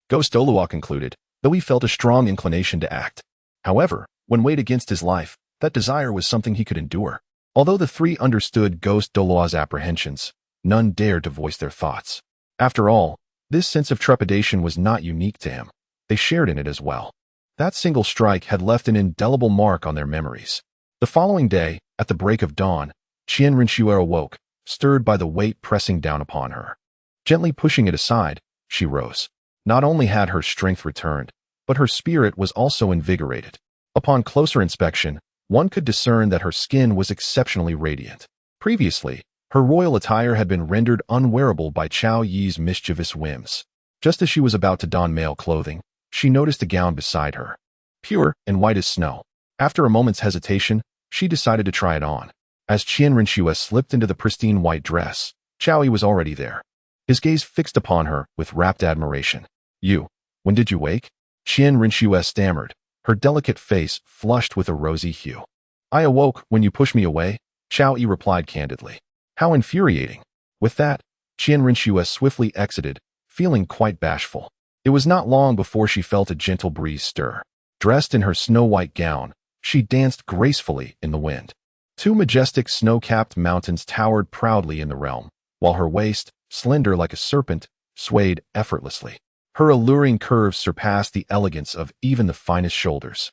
Ghost Douluo concluded, though he felt a strong inclination to act. However, when weighed against his life, that desire was something he could endure. Although the three understood Ghost Douluo's apprehensions, none dared to voice their thoughts. After all, this sense of trepidation was not unique to him. They shared in it as well. That single strike had left an indelible mark on their memories. The following day, at the break of dawn, Qian Renxue awoke, stirred by the weight pressing down upon her. Gently pushing it aside, she rose. Not only had her strength returned, but her spirit was also invigorated. Upon closer inspection, one could discern that her skin was exceptionally radiant. Previously, her royal attire had been rendered unwearable by Chao Yi's mischievous whims. Just as she was about to don male clothing, She noticed a gown beside her, pure and white as snow. After a moment's hesitation, she decided to try it on. As Qian Rinxue slipped into the pristine white dress, Chao Yi was already there. His gaze fixed upon her with rapt admiration. When did you wake? Qian Rinxue stammered, her delicate face flushed with a rosy hue. I awoke when you pushed me away, Chao Yi replied candidly. How infuriating. With that, Qian Rinxue swiftly exited, feeling quite bashful. It was not long before she felt a gentle breeze stir. Dressed in her snow-white gown, she danced gracefully in the wind. Two majestic snow-capped mountains towered proudly in the realm, while her waist, slender like a serpent, swayed effortlessly. Her alluring curves surpassed the elegance of even the finest shoulders.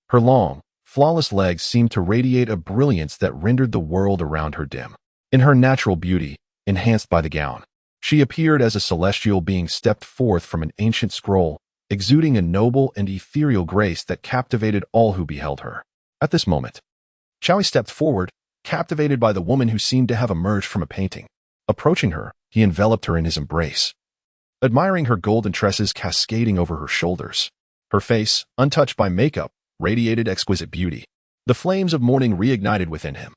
Her long, flawless legs seemed to radiate a brilliance that rendered the world around her dim. In her natural beauty, enhanced by the gown, she appeared as a celestial being stepped forth from an ancient scroll, exuding a noble and ethereal grace that captivated all who beheld her. At this moment, Chao Yi stepped forward, captivated by the woman who seemed to have emerged from a painting. Approaching her, he enveloped her in his embrace, admiring her golden tresses cascading over her shoulders. Her face, untouched by makeup, radiated exquisite beauty. The flames of morning reignited within him.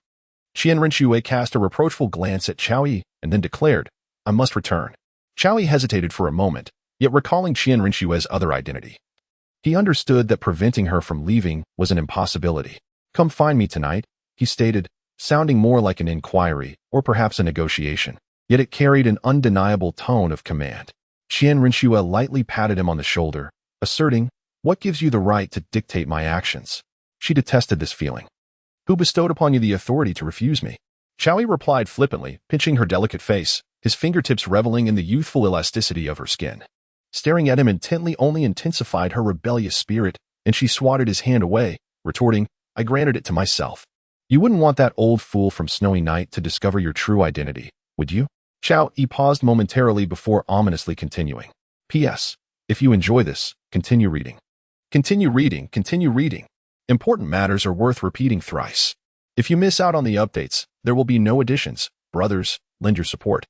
Qian Rinxue cast a reproachful glance at Chao Yi and then declared, I must return. Chao Yi hesitated for a moment, yet recalling Qian Rinxue's other identity. He understood that preventing her from leaving was an impossibility. Come find me tonight, he stated, sounding more like an inquiry or perhaps a negotiation, yet it carried an undeniable tone of command. Qian Rinxue lightly patted him on the shoulder, asserting, What gives you the right to dictate my actions? She detested this feeling. Who bestowed upon you the authority to refuse me? Chao Yi replied flippantly, pinching her delicate face, his fingertips reveling in the youthful elasticity of her skin. Staring at him intently only intensified her rebellious spirit, and she swatted his hand away, retorting, I granted it to myself. You wouldn't want that old fool from Snowy Night to discover your true identity, would you? Chao Yi paused momentarily before ominously continuing. P.S. If you enjoy this, continue reading. Continue reading, continue reading. Important matters are worth repeating thrice. If you miss out on the updates, there will be no additions. Brothers, lend your support,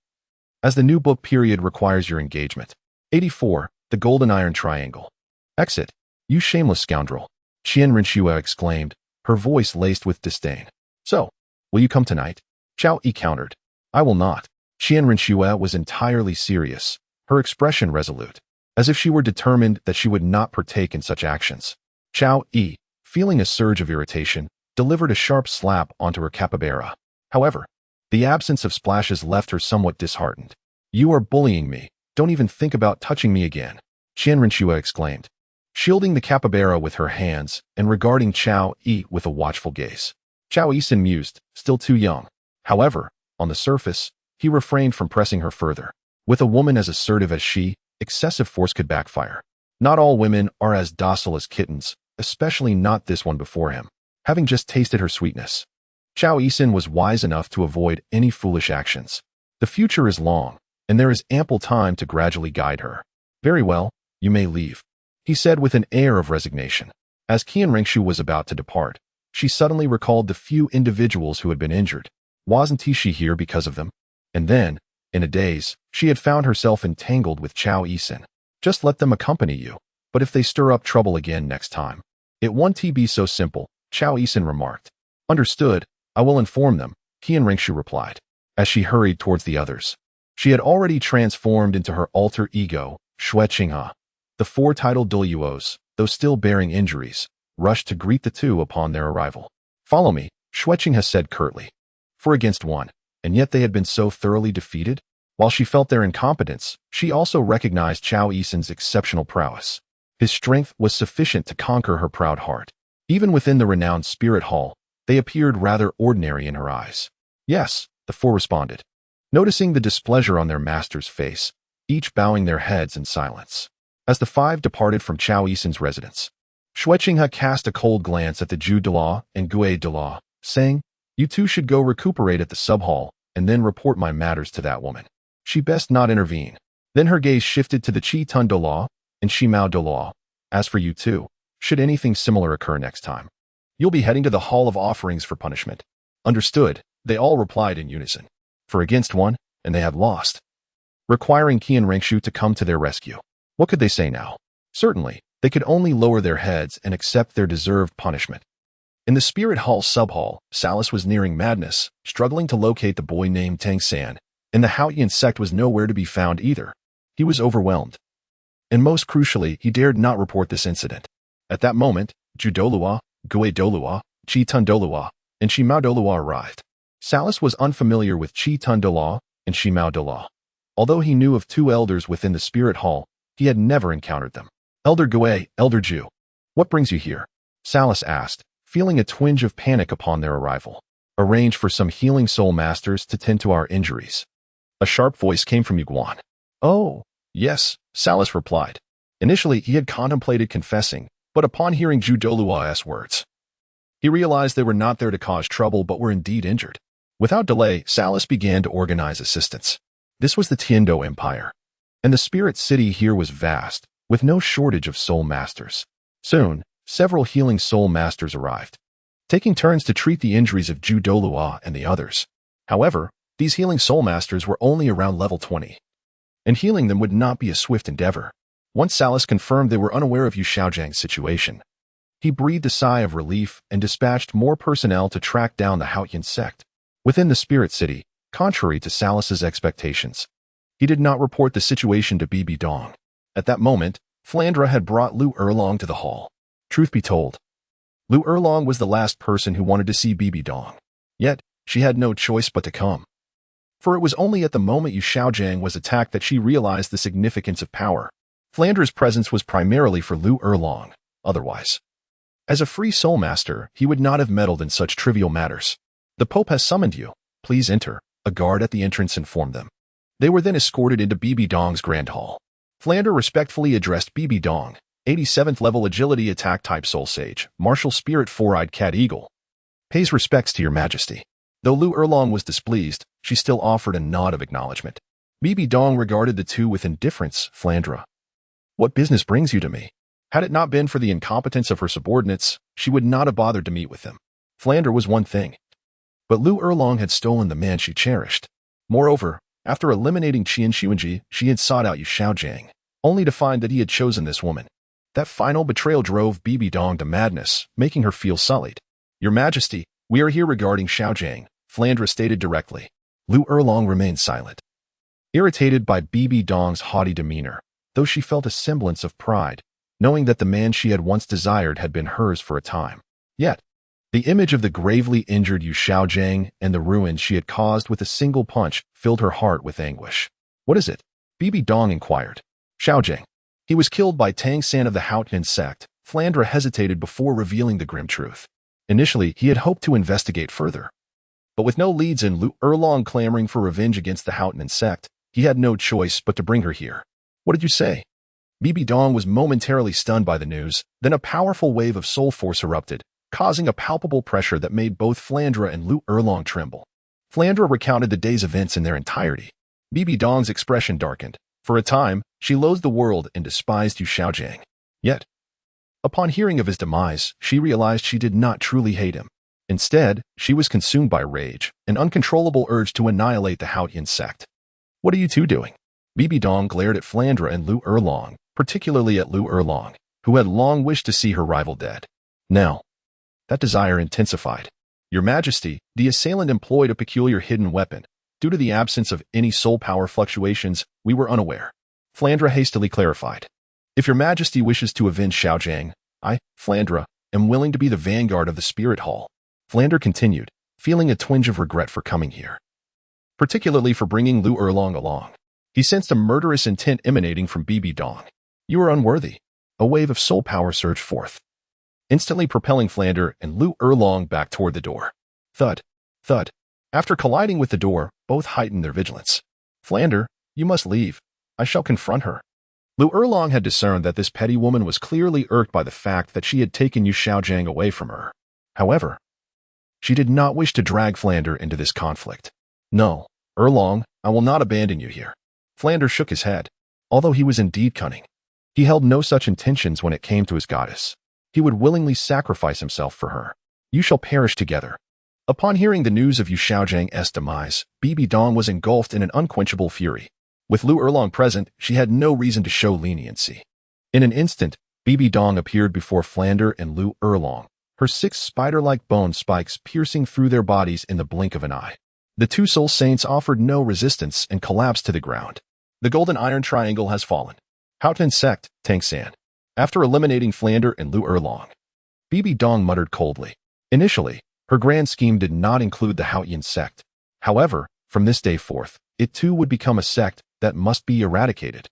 as the new book period requires your engagement. 84. The Golden Iron Triangle. Exit. You shameless scoundrel. Qian Rinxue exclaimed, her voice laced with disdain. So, will you come tonight? Chao Yi countered. I will not. Qian Rinxue was entirely serious, her expression resolute, as if she were determined that she would not partake in such actions. Chao Yi, feeling a surge of irritation, delivered a sharp slap onto her capybara. However, the absence of splashes left her somewhat disheartened. You are bullying me. Don't even think about touching me again, Qian Rinxue exclaimed, shielding the capybara with her hands and regarding Chao Yi with a watchful gaze. Chao Yi mused, still too young. However, on the surface, he refrained from pressing her further. With a woman as assertive as she, excessive force could backfire. Not all women are as docile as kittens, especially not this one before him. Having just tasted her sweetness, Chao Yi was wise enough to avoid any foolish actions. The future is long, and there is ample time to gradually guide her. Very well, you may leave, he said with an air of resignation. As Qian Rinxue was about to depart, she suddenly recalled the few individuals who had been injured. Wasn't she here because of them? And then, in a daze, she had found herself entangled with Chao Yi. Just let them accompany you, but if they stir up trouble again next time, it won't be so simple, Chao Yi remarked. Understood, I will inform them, Qian Rinxue replied, as she hurried towards the others. She had already transformed into her alter ego, Zhuqing. The 4 Title Douluos, though still bearing injuries, rushed to greet the two upon their arrival. Follow me, Zhuqing said curtly. 4 against 1, and yet they had been so thoroughly defeated? While she felt their incompetence, she also recognized Chao Yi's exceptional prowess. His strength was sufficient to conquer her proud heart. Even within the renowned Spirit Hall, they appeared rather ordinary in her eyes. Yes, the 4 responded, noticing the displeasure on their master's face, each bowing their heads in silence. As the 5 departed from Chao Yi's residence, Zhuqing cast a cold glance at the Zhu Douluo and Gui Douluo, saying, You two should go recuperate at the sub-hall, and then report my matters to that woman. She best not intervene. Then her gaze shifted to the Qi Tun Douluo and Shimao Douluo. As for you two, should anything similar occur next time, you'll be heading to the Hall of Offerings for punishment. Understood, they all replied in unison. 4 against 1, and they have lost, requiring Qian Rinxue to come to their rescue. What could they say now? Certainly, They could only lower their heads and accept their deserved punishment. In the Spirit Hall subhall, Salas was nearing madness, struggling to locate the boy named Tang San, and the Haotian sect was nowhere to be found either. He was overwhelmed. And most crucially, he dared not report this incident. At that moment, Zhu Douluo, Gui Douluo, Chi Tun Douluo, and Shi Mao Douluo arrived. Salas was unfamiliar with Chi Tun Douluo and Shi Mao Douluo. Although he knew of two elders within the Spirit Hall, he had never encountered them. Elder Gui, Elder Zhu, what brings you here? Salas asked, feeling a twinge of panic upon their arrival. Arrange for some healing soul masters to tend to our injuries. A sharp voice came from Yuguan. Oh, yes, Salas replied. Initially, he had contemplated confessing, but upon hearing Zhu Douluo's words, he realized they were not there to cause trouble but were indeed injured. Without delay, Salas began to organize assistance. This was the Tiando Empire, and the spirit city here was vast, with no shortage of soul masters. Soon, several healing soul masters arrived, taking turns to treat the injuries of Zhu Douluo and the others. However, these healing soul masters were only around level 20, and healing them would not be a swift endeavor. Once Salas confirmed they were unaware of Yu Xiaojiang's situation, he breathed a sigh of relief and dispatched more personnel to track down the Haotian sect. Within the spirit city, contrary to Salas's expectations, he did not report the situation to Bibi Dong. At that moment, Flandra had brought Lu Erlong to the hall. Truth be told, Lu Erlong was the last person who wanted to see Bibi Dong. Yet, she had no choice but to come. For it was only at the moment Yu Xiaojiang was attacked that she realized the significance of power. Flandra's presence was primarily for Lu Erlong. Otherwise, as a free soul master, he would not have meddled in such trivial matters. The Pope has summoned you. Please enter. A guard at the entrance informed them. They were then escorted into Bibi Dong's grand hall. Flandra respectfully addressed Bibi Dong, 87th level agility attack type soul sage, martial spirit four-eyed cat eagle. Pays respects to your majesty. Though Lu Erlong was displeased, she still offered a nod of acknowledgement. Bibi Dong regarded the two with indifference. Flandra, what business brings you to me? Had it not been for the incompetence of her subordinates, she would not have bothered to meet with them. Flandra was one thing, but Lu Erlong had stolen the man she cherished. Moreover, after eliminating Qian Xuanji, she had sought out Yu Xiaojiang, only to find that he had chosen this woman. That final betrayal drove Bibi Dong to madness, making her feel sullied. Your Majesty, we are here regarding Xiaojiang, Flandra stated directly. Lu Erlong remained silent, irritated by Bibi Dong's haughty demeanor, though she felt a semblance of pride, knowing that the man she had once desired had been hers for a time. Yet, the image of the gravely injured Yu Xiaojiang and the ruin she had caused with a single punch filled her heart with anguish. What is it? Bibi Dong inquired. Xiaojiang. He was killed by Tang San of the Haotian sect. Flandra hesitated before revealing the grim truth. Initially, he had hoped to investigate further. But with no leads and Lu Erlong clamoring for revenge against the Haotian sect, he had no choice but to bring her here. What did you say? Bibi Dong was momentarily stunned by the news, then a powerful wave of soul force erupted, causing a palpable pressure that made both Flandra and Lu Erlong tremble. Flandra recounted the day's events in their entirety. Bibi Dong's expression darkened. For a time, she loathed the world and despised Yu Xiaojiang. Yet, upon hearing of his demise, she realized she did not truly hate him. Instead, she was consumed by rage, an uncontrollable urge to annihilate the Haotian sect. What are you two doing? Bibi Dong glared at Flandra and Lu Erlong, particularly at Lu Erlong, who had long wished to see her rival dead. Now, that desire intensified. Your Majesty, the assailant employed a peculiar hidden weapon. Due to the absence of any soul power fluctuations, we were unaware. Flandra hastily clarified. If your Majesty wishes to avenge Xiaojiang, I, Flandra, am willing to be the vanguard of the Spirit Hall. Flandra continued, feeling a twinge of regret for coming here, particularly for bringing Lu Erlong along. He sensed a murderous intent emanating from Bibi Dong. You are unworthy. A wave of soul power surged forth, instantly propelling Flandra and Lu Erlong back toward the door. Thud, thud. After colliding with the door, both heightened their vigilance. Flandra, you must leave. I shall confront her. Lu Erlong had discerned that this petty woman was clearly irked by the fact that she had taken Yu Xiaojiang away from her. However, she did not wish to drag Flandra into this conflict. No, Erlong, I will not abandon you here. Flandra shook his head. Although he was indeed cunning, he held no such intentions when it came to his goddess. He would willingly sacrifice himself for her. You shall perish together. Upon hearing the news of Yu Xiaojiang's demise, Bibi Dong was engulfed in an unquenchable fury. With Lu Erlong present, she had no reason to show leniency. In an instant, Bibi Dong appeared before Flander and Lu Erlong, her 6 spider-like bone spikes piercing through their bodies in the blink of an eye. The 2 soul saints offered no resistance and collapsed to the ground. The golden iron triangle has fallen. Haotian sect, Tang San. After eliminating Flander and Lu Erlong, Bibi Dong muttered coldly. Initially, her grand scheme did not include the Haotian sect. However, from this day forth, it too would become a sect that must be eradicated.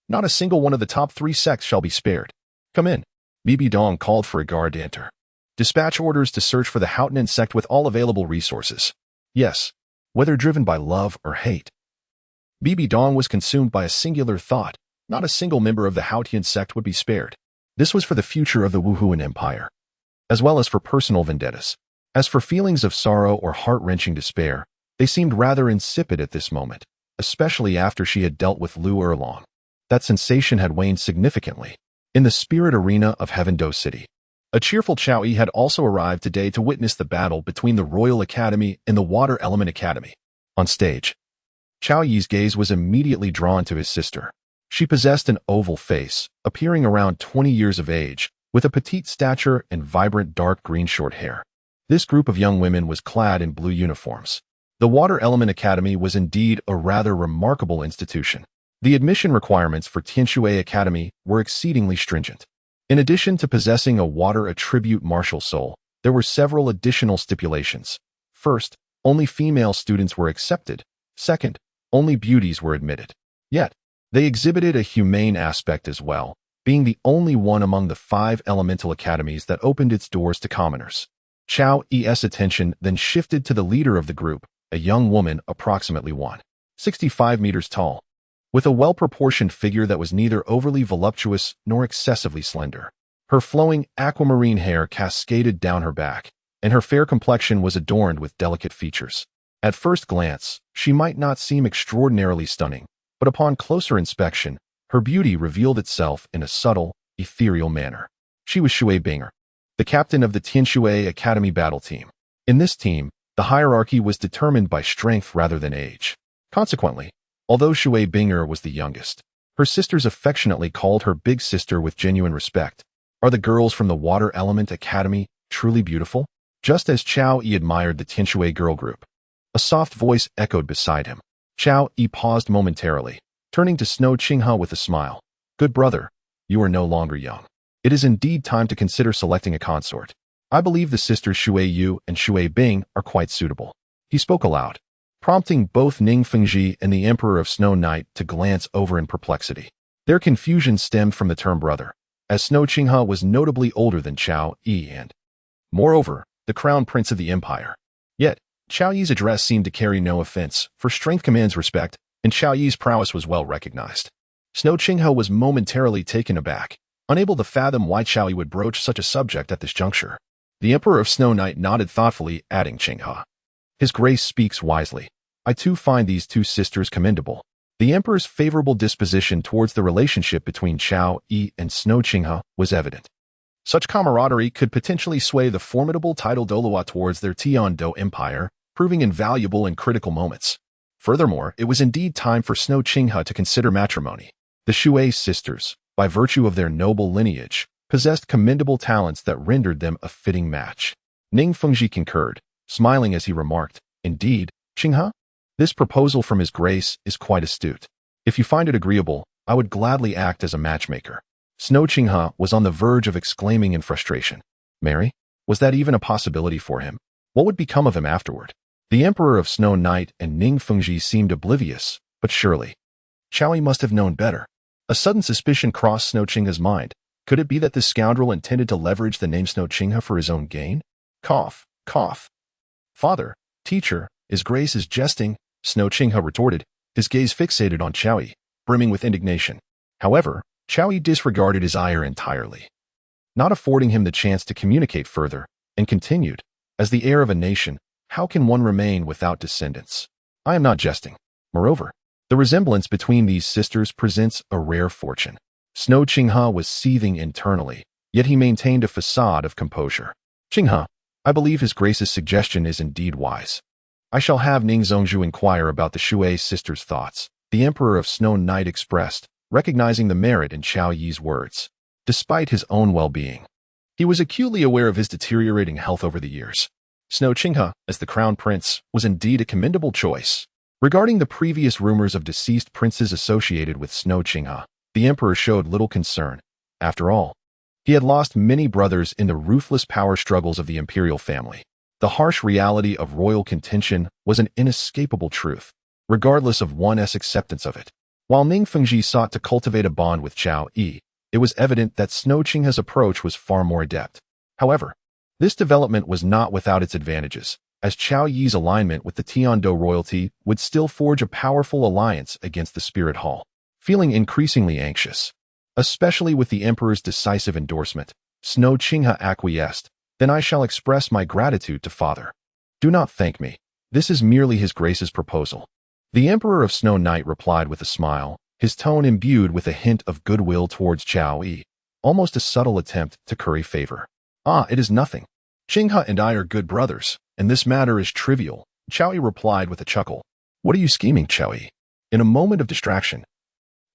Not a single one of the top 3 sects shall be spared. Come in. Bibi Dong called for a guard to enter. Dispatch orders to search for the Haotian sect with all available resources. Yes, whether driven by love or hate. Bibi Dong was consumed by a singular thought. Not a single member of the Haotian sect would be spared. This was for the future of the Wuhuan Empire, as well as for personal vendettas. As for feelings of sorrow or heart-wrenching despair, they seemed rather insipid at this moment, especially after she had dealt with Lu Erlong. That sensation had waned significantly. In the spirit arena of Heaven Do City, a cheerful Chao Yi had also arrived today to witness the battle between the Royal Academy and the Water Element Academy. On stage, Chao Yi's gaze was immediately drawn to his sister. She possessed an oval face, appearing around 20 years of age, with a petite stature and vibrant dark green short hair. This group of young women was clad in blue uniforms. The Water Element Academy was indeed a rather remarkable institution. The admission requirements for Tianshui Academy were exceedingly stringent. In addition to possessing a water attribute martial soul, there were several additional stipulations. First, only female students were accepted. Second, only beauties were admitted. Yet, they exhibited a humane aspect as well, being the only one among the 5 elemental academies that opened its doors to commoners. Chao Yi's attention then shifted to the leader of the group, a young woman approximately 165 meters tall, with a well-proportioned figure that was neither overly voluptuous nor excessively slender. Her flowing aquamarine hair cascaded down her back, and her fair complexion was adorned with delicate features. At first glance, she might not seem extraordinarily stunning, but upon closer inspection, her beauty revealed itself in a subtle, ethereal manner. She was Shui Binger, the captain of the Tianshui Academy battle team. In this team, the hierarchy was determined by strength rather than age. Consequently, although Shui Binger was the youngest, her sisters affectionately called her big sister with genuine respect. Are the girls from the Water Element Academy truly beautiful? Just as Chao Yi admired the Tianshui girl group, a soft voice echoed beside him. Chao Yi paused momentarily, turning to Snow Qinghe with a smile. Good brother, you are no longer young. It is indeed time to consider selecting a consort. I believe the sisters Shui Yu and Shui Bing are quite suitable. He spoke aloud, prompting both Ning Fengji and the Emperor of Snow Night to glance over in perplexity. Their confusion stemmed from the term brother, as Snow Qinghe was notably older than Chao Yi and, moreover, the crown prince of the empire. Yet, Chao Yi's address seemed to carry no offense, for strength commands respect, and Chao Yi's prowess was well recognized. Snow Qinghe was momentarily taken aback, unable to fathom why Chao Yi would broach such a subject at this juncture. The Emperor of Snow Night nodded thoughtfully, adding, Qinghe, His Grace speaks wisely. I too find these 2 sisters commendable. The Emperor's favorable disposition towards the relationship between Chao Yi and Snow Qinghe was evident. Such camaraderie could potentially sway the formidable Title Douluo towards their Tian-Do Empire, proving invaluable in critical moments. Furthermore, it was indeed time for Snow Qinghe to consider matrimony. The Shui sisters, by virtue of their noble lineage, possessed commendable talents that rendered them a fitting match. Ning Fengji concurred, smiling as he remarked, Indeed, Qinghe, this proposal from His Grace is quite astute. If you find it agreeable, I would gladly act as a matchmaker. Snow Qinghe was on the verge of exclaiming in frustration. Marry? Was that even a possibility for him? What would become of him afterward? The Emperor of Snow Night and Ning Fengji seemed oblivious, but surely Chao Yi must have known better. A sudden suspicion crossed Snow Qinghe's mind. Could it be that this scoundrel intended to leverage the name Snow Qinghe for his own gain? Cough, cough. Father, teacher, His Grace is jesting, Snow Qinghe retorted, his gaze fixated on Chao Yi, brimming with indignation. However, Chao Yi disregarded his ire entirely, not affording him the chance to communicate further, and continued, as the heir of a nation, how can one remain without descendants? I am not jesting. Moreover, the resemblance between these sisters presents a rare fortune. Snow Qinghe was seething internally, yet he maintained a facade of composure. Qinghe, I believe His Grace's suggestion is indeed wise. I shall have Ning Zongzhu inquire about the Shui sisters' thoughts, the Emperor of Snow Night expressed, recognizing the merit in Chao Yi's words. despite his own well-being. He was acutely aware of his deteriorating health over the years. Zhuqing, as the crown prince, was indeed a commendable choice. Regarding the previous rumors of deceased princes associated with Zhuqing, the emperor showed little concern. After all, he had lost many brothers in the ruthless power struggles of the imperial family. The harsh reality of royal contention was an inescapable truth, regardless of one's acceptance of it. While Ning Fengji sought to cultivate a bond with Zhao Yi, it was evident that Zhuqing's approach was far more adept. However, this development was not without its advantages, as Zhao Yi's alignment with the Tiando royalty would still forge a powerful alliance against the Spirit Hall. Feeling increasingly anxious, especially with the emperor's decisive endorsement, Zhuqing acquiesced. Then I shall express my gratitude to father. Do not thank me. This is merely his grace's proposal. The emperor of Snow Night replied with a smile, his tone imbued with a hint of goodwill towards Zhao Yi, almost a subtle attempt to curry favor. Ah, it is nothing. Qinghe and I are good brothers, and this matter is trivial, Zhao Yi replied with a chuckle. What are you scheming, Zhao Yi? In a moment of distraction,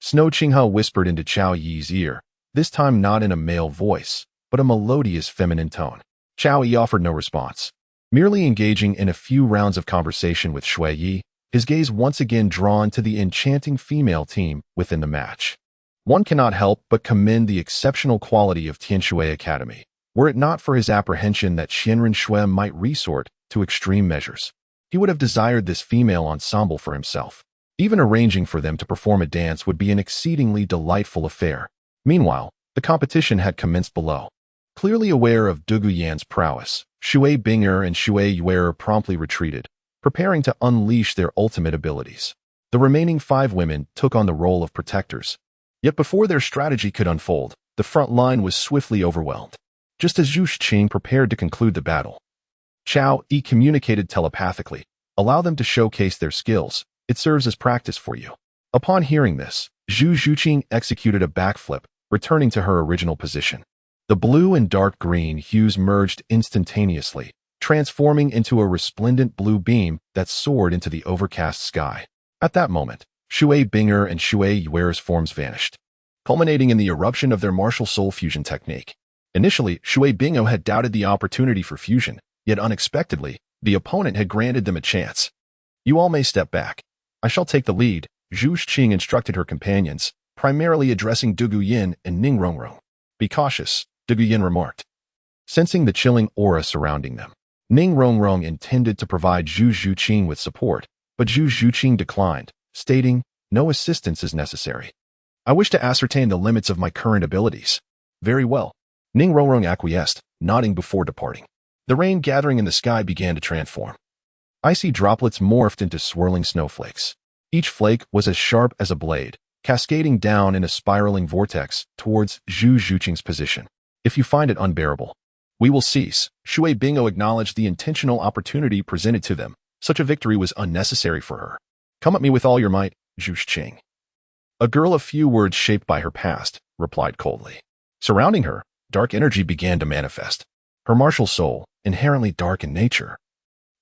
Zhuqing whispered into Zhao Yi's ear, this time not in a male voice, but a melodious feminine tone. Zhao Yi offered no response, merely engaging in a few rounds of conversation with Shui Yi, his gaze once again drawn to the enchanting female team within the match. One cannot help but commend the exceptional quality of Tianshui Academy, were it not for his apprehension that Xianren Shui might resort to extreme measures. He would have desired this female ensemble for himself. Even arranging for them to perform a dance would be an exceedingly delightful affair. Meanwhile, the competition had commenced below. Clearly aware of Dugu Yan's prowess, Shui Bing'er and Shui Yuer promptly retreated, preparing to unleash their ultimate abilities. The remaining 5 women took on the role of protectors. Yet before their strategy could unfold, the front line was swiftly overwhelmed. Just as Zhuqing prepared to conclude the battle, Zhao Yi communicated telepathically, allow them to showcase their skills, it serves as practice for you. Upon hearing this, Zhuqing executed a backflip, returning to her original position. The blue and dark green hues merged instantaneously, transforming into a resplendent blue beam that soared into the overcast sky. At that moment, Shui Bing'er and Shui Yuer's forms vanished, culminating in the eruption of their martial soul fusion technique. Initially, Shui Bing'er had doubted the opportunity for fusion, yet unexpectedly, the opponent had granted them a chance. You all may step back. I shall take the lead, Zhuqing instructed her companions, primarily addressing Dugu Yin and Ning Rongrong. Be cautious, Dugu Yin remarked, sensing the chilling aura surrounding them. Ning Rongrong intended to provide Zhuqing with support, but Zhuqing declined, stating, no assistance is necessary. I wish to ascertain the limits of my current abilities. Very well. Ning Rongrong acquiesced, nodding before departing. The rain gathering in the sky began to transform. Icy droplets morphed into swirling snowflakes. Each flake was as sharp as a blade, cascading down in a spiraling vortex towards Zhuqing's position. If you find it unbearable, we will cease. Shui Bing'er acknowledged the intentional opportunity presented to them. Such a victory was unnecessary for her. Come at me with all your might, Zhuqing. A girl of few words shaped by her past, replied coldly. Surrounding her, dark energy began to manifest. Her martial soul, inherently dark in nature,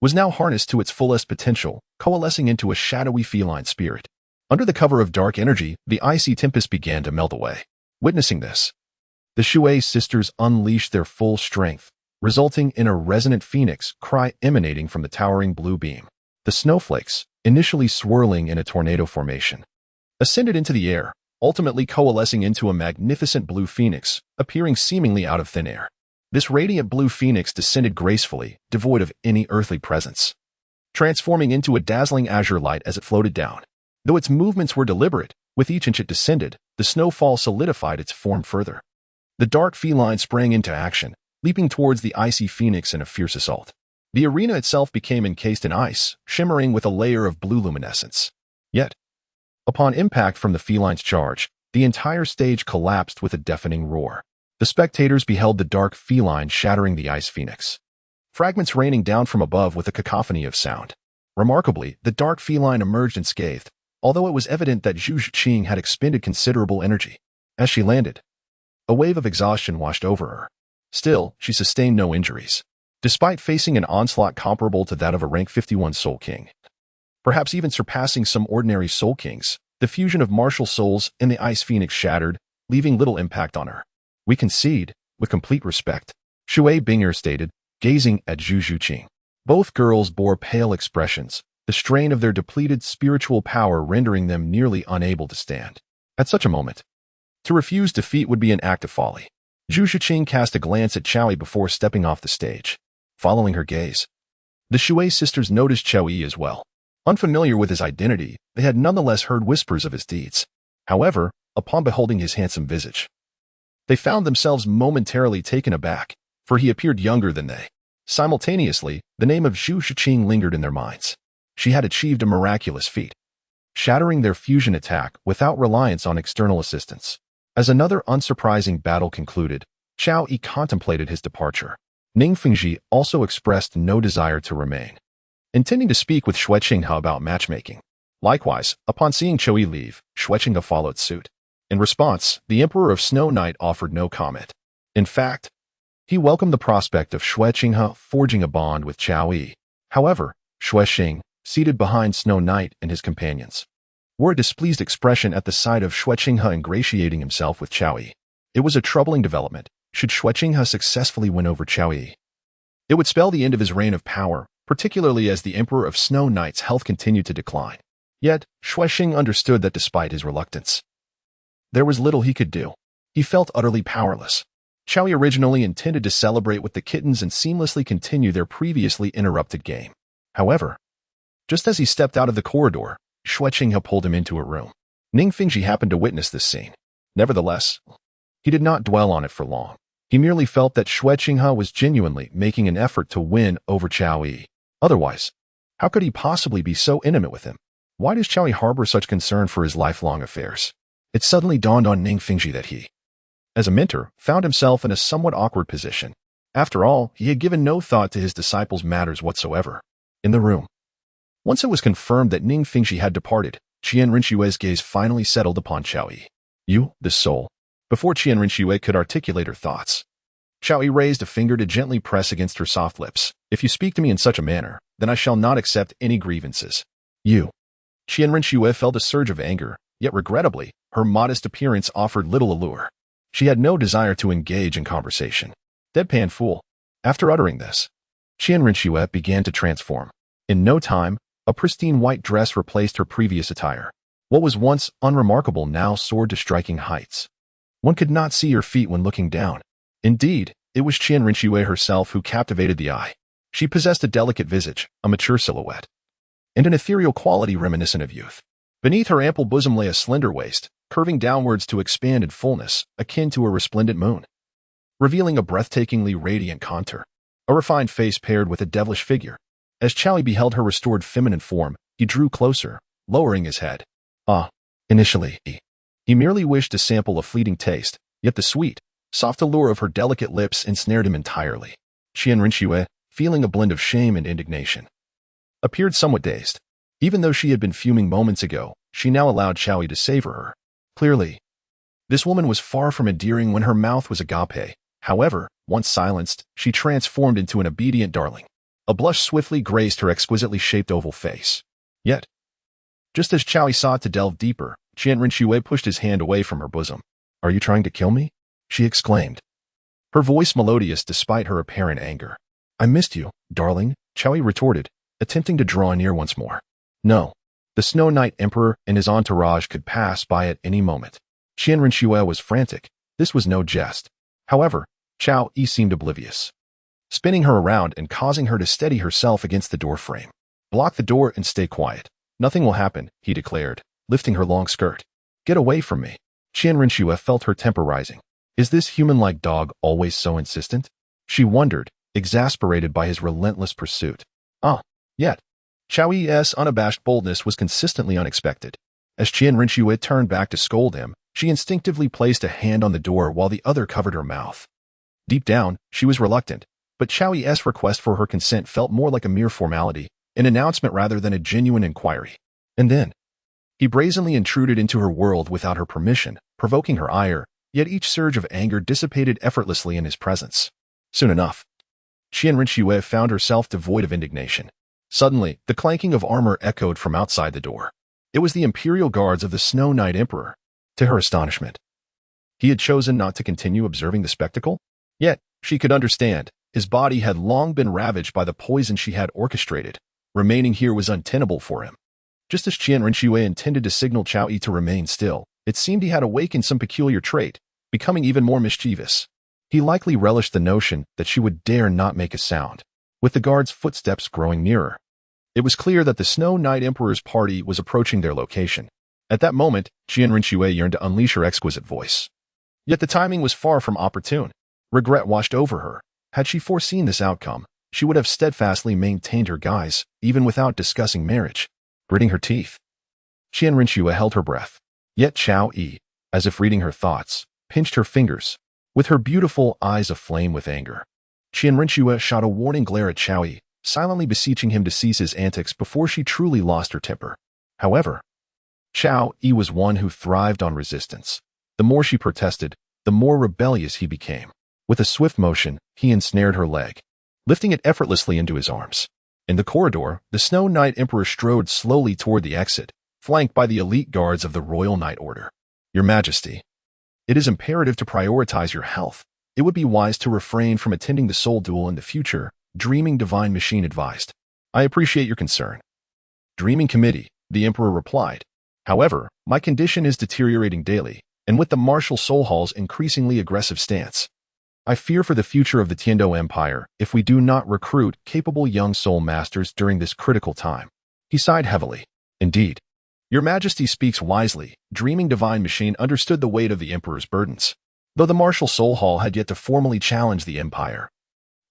was now harnessed to its fullest potential, coalescing into a shadowy feline spirit. Under the cover of dark energy, the icy tempest began to melt away. Witnessing this, the Shui sisters unleashed their full strength, resulting in a resonant phoenix cry emanating from the towering blue beam. The snowflakes, initially swirling in a tornado formation, ascended into the air, ultimately coalescing into a magnificent blue phoenix, appearing seemingly out of thin air. This radiant blue phoenix descended gracefully, devoid of any earthly presence, transforming into a dazzling azure light as it floated down. Though its movements were deliberate, with each inch it descended, the snowfall solidified its form further. The dark feline sprang into action, leaping towards the icy phoenix in a fierce assault. The arena itself became encased in ice, shimmering with a layer of blue luminescence. Yet, upon impact from the feline's charge, the entire stage collapsed with a deafening roar. The spectators beheld the dark feline shattering the ice phoenix, fragments raining down from above with a cacophony of sound. Remarkably, the dark feline emerged unscathed, although it was evident that Zhuqing had expended considerable energy. As she landed, a wave of exhaustion washed over her. Still, she sustained no injuries, despite facing an onslaught comparable to that of a rank 51 Soul King. Perhaps even surpassing some ordinary Soul Kings, the fusion of martial souls and the Ice Phoenix shattered, leaving little impact on her. We concede, with complete respect, Shui Binger stated, gazing at Zhuqing. Both girls bore pale expressions, the strain of their depleted spiritual power rendering them nearly unable to stand. At such a moment, to refuse defeat would be an act of folly. Zhuqing cast a glance at Chowi before stepping off the stage. Following her gaze, the Shui sisters noticed Chowi as well. Unfamiliar with his identity, they had nonetheless heard whispers of his deeds. However, upon beholding his handsome visage, they found themselves momentarily taken aback, for he appeared younger than they. Simultaneously, the name of Zhuqing lingered in their minds. She had achieved a miraculous feat, shattering their fusion attack without reliance on external assistance. As another unsurprising battle concluded, Chao Yi contemplated his departure. Ning Fengji also expressed no desire to remain, intending to speak with Shui Qinghe about matchmaking. Likewise, upon seeing Chou Yi leave, Shui Qinghe followed suit. In response, the Emperor of Snow Night offered no comment. In fact, he welcomed the prospect of Shui Qinghe forging a bond with Chao Yi. However, Shui Qinghe, seated behind Snow Night and his companions, wore a displeased expression at the sight of Shui Qinghe ingratiating himself with Chao Yi. It was a troubling development. Should Shui Qinghe successfully win over Chao Yi, it would spell the end of his reign of power, particularly as the Emperor of Snow Night's health continued to decline. Yet, Shui Qinghe understood that despite his reluctance, there was little he could do. He felt utterly powerless. Chao Yi originally intended to celebrate with the kittens and seamlessly continue their previously interrupted game. However, just as he stepped out of the corridor, Shui Qinghe pulled him into a room. Ning Fengji happened to witness this scene. Nevertheless, he did not dwell on it for long. He merely felt that Shui Qinghe was genuinely making an effort to win over Chao Yi. Otherwise, how could he possibly be so intimate with him? Why does Chao Yi harbor such concern for his lifelong affairs? It suddenly dawned on Ning Fengji that he, as a mentor, found himself in a somewhat awkward position. After all, he had given no thought to his disciples' matters whatsoever. In the room, once it was confirmed that Ning Fengji had departed, Qian Rinshui's gaze finally settled upon Chao Yi. You, the soul. Before Qian Rinshui could articulate her thoughts, Chao Yi raised a finger to gently press against her soft lips. If you speak to me in such a manner, then I shall not accept any grievances. You. Qian Rinshui felt a surge of anger, yet regrettably, her modest appearance offered little allure. She had no desire to engage in conversation. Deadpan fool. After uttering this, Qian Rinshui began to transform. In no time, a pristine white dress replaced her previous attire. What was once unremarkable now soared to striking heights. One could not see her feet when looking down. Indeed, it was Qian Rinshui herself who captivated the eye. She possessed a delicate visage, a mature silhouette, and an ethereal quality reminiscent of youth. Beneath her ample bosom lay a slender waist, curving downwards to expand in fullness, akin to a resplendent moon, revealing a breathtakingly radiant contour. A refined face paired with a devilish figure. As Chao Yi beheld her restored feminine form, he drew closer, lowering his head. Initially, he merely wished to sample a fleeting taste, yet the sweet, soft allure of her delicate lips ensnared him entirely. Qian Rinshui, feeling a blend of shame and indignation, appeared somewhat dazed. Even though she had been fuming moments ago, she now allowed Chao Yi to savor her. Clearly, this woman was far from endearing when her mouth was agape. However, once silenced, she transformed into an obedient darling. A blush swiftly graced her exquisitely shaped oval face. Yet, just as Chao Yi sought to delve deeper, Qian Rinshui pushed his hand away from her bosom. Are you trying to kill me? She exclaimed, her voice melodious despite her apparent anger. I missed you, darling, Chao Yi retorted, attempting to draw near once more. No. The Snow Night Emperor and his entourage could pass by at any moment. Qian Rinshui was frantic. This was no jest. However, Chao Yi seemed oblivious, spinning her around and causing her to steady herself against the door frame. Block the door and stay quiet. Nothing will happen, he declared, lifting her long skirt. Get away from me. Qian Rinshui felt her temper rising. Is this human-like dog always so insistent? She wondered, exasperated by his relentless pursuit. Yet, Chao Yi's unabashed boldness was consistently unexpected. As Qian Rinshui turned back to scold him, she instinctively placed a hand on the door while the other covered her mouth. Deep down, she was reluctant, but Chao Yi's request for her consent felt more like a mere formality, an announcement rather than a genuine inquiry. And then, he brazenly intruded into her world without her permission, provoking her ire, yet each surge of anger dissipated effortlessly in his presence. Soon enough, Qian Rinshui found herself devoid of indignation. Suddenly, the clanking of armor echoed from outside the door. It was the Imperial Guards of the Snow Night Emperor. To her astonishment, He had chosen not to continue observing the spectacle? Yet, she could understand. His body had long been ravaged by the poison she had orchestrated. Remaining here was untenable for him. Just as Qian Renxue intended to signal Chao Yi to remain still, it seemed he had awakened some peculiar trait, becoming even more mischievous. He likely relished the notion that she would dare not make a sound, with the guard's footsteps growing nearer. It was clear that the Snow Knight Emperor's party was approaching their location. At that moment, Qian Renxue yearned to unleash her exquisite voice. Yet the timing was far from opportune. Regret washed over her. Had she foreseen this outcome, she would have steadfastly maintained her guise, even without discussing marriage. Gritting her teeth, Qian Renxue held her breath. Yet Chao Yi, as if reading her thoughts, pinched her fingers, with her beautiful eyes aflame with anger. Qian Renxue shot a warning glare at Chao Yi, silently beseeching him to cease his antics before she truly lost her temper. However, Chao Yi was one who thrived on resistance. The more she protested, the more rebellious he became. With a swift motion, he ensnared her leg, lifting it effortlessly into his arms. In the corridor, the Snow Knight Emperor strode slowly toward the exit, flanked by the elite guards of the Royal Knight Order. Your Majesty, it is imperative to prioritize your health. It would be wise to refrain from attending the soul duel in the future, Dreaming Divine Machine advised. I appreciate your concern. Dreaming Committee, the Emperor replied. However, my condition is deteriorating daily, and with the Martial Soul Hall's increasingly aggressive stance, I fear for the future of the Tiando Empire if we do not recruit capable young soul masters during this critical time. He sighed heavily. Indeed, Your Majesty speaks wisely. Dreaming Divine Machine understood the weight of the Emperor's burdens, though the Martial Soul Hall had yet to formally challenge the Empire.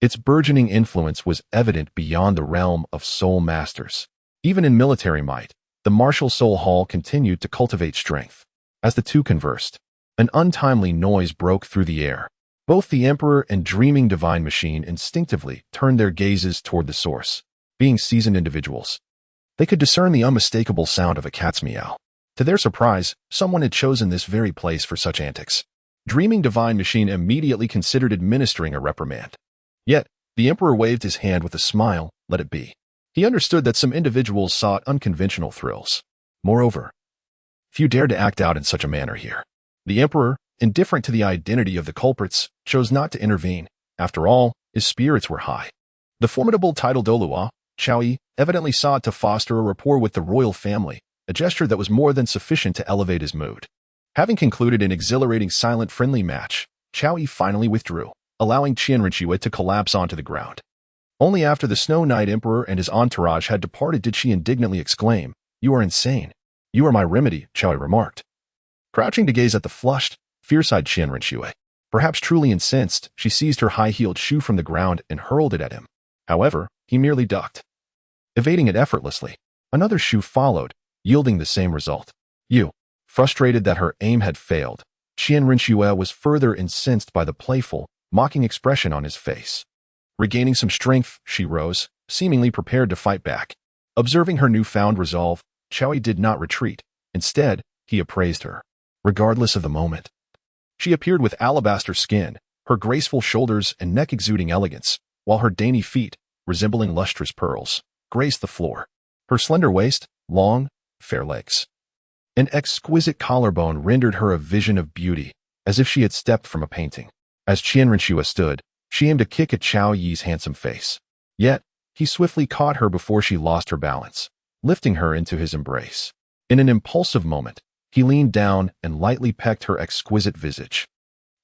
Its burgeoning influence was evident beyond the realm of soul masters. Even in military might, the Martial Soul Hall continued to cultivate strength. As the two conversed, an untimely noise broke through the air. Both the Emperor and Dreaming Divine Machine instinctively turned their gazes toward the source. Being seasoned individuals, they could discern the unmistakable sound of a cat's meow. To their surprise, someone had chosen this very place for such antics. Dreaming Divine Machine immediately considered administering a reprimand. Yet, the Emperor waved his hand with a smile, let it be. He understood that some individuals sought unconventional thrills. Moreover, few dared to act out in such a manner here. The Emperor, indifferent to the identity of the culprits, chose not to intervene. After all, his spirits were high. The formidable Title Douluo, Chao Yi, evidently sought to foster a rapport with the royal family, a gesture that was more than sufficient to elevate his mood. Having concluded an exhilarating silent friendly match, Chao Yi finally withdrew, allowing Qian Renxue to collapse onto the ground. Only after the Snow Knight Emperor and his entourage had departed did she indignantly exclaim, "You are insane. You are my remedy," Chao Yi remarked. Crouching to gaze at the flushed, fierce-eyed Qian Renxue, perhaps truly incensed, she seized her high-heeled shoe from the ground and hurled it at him. However, he merely ducked, evading it effortlessly. Another shoe followed, yielding the same result. Frustrated that her aim had failed, Qian Renxue was further incensed by the playful, mocking expression on his face. Regaining some strength, she rose, seemingly prepared to fight back. Observing her newfound resolve, Chao Yi did not retreat. Instead, he appraised her. Regardless of the moment, she appeared with alabaster skin, her graceful shoulders and neck exuding elegance, while her dainty feet, resembling lustrous pearls, graced the floor. Her slender waist, long, fair legs, an exquisite collarbone rendered her a vision of beauty, as if she had stepped from a painting. As Qian Renxue stood, she aimed a kick at Chao Yi's handsome face. Yet, he swiftly caught her before she lost her balance, lifting her into his embrace. In an impulsive moment, he leaned down and lightly pecked her exquisite visage.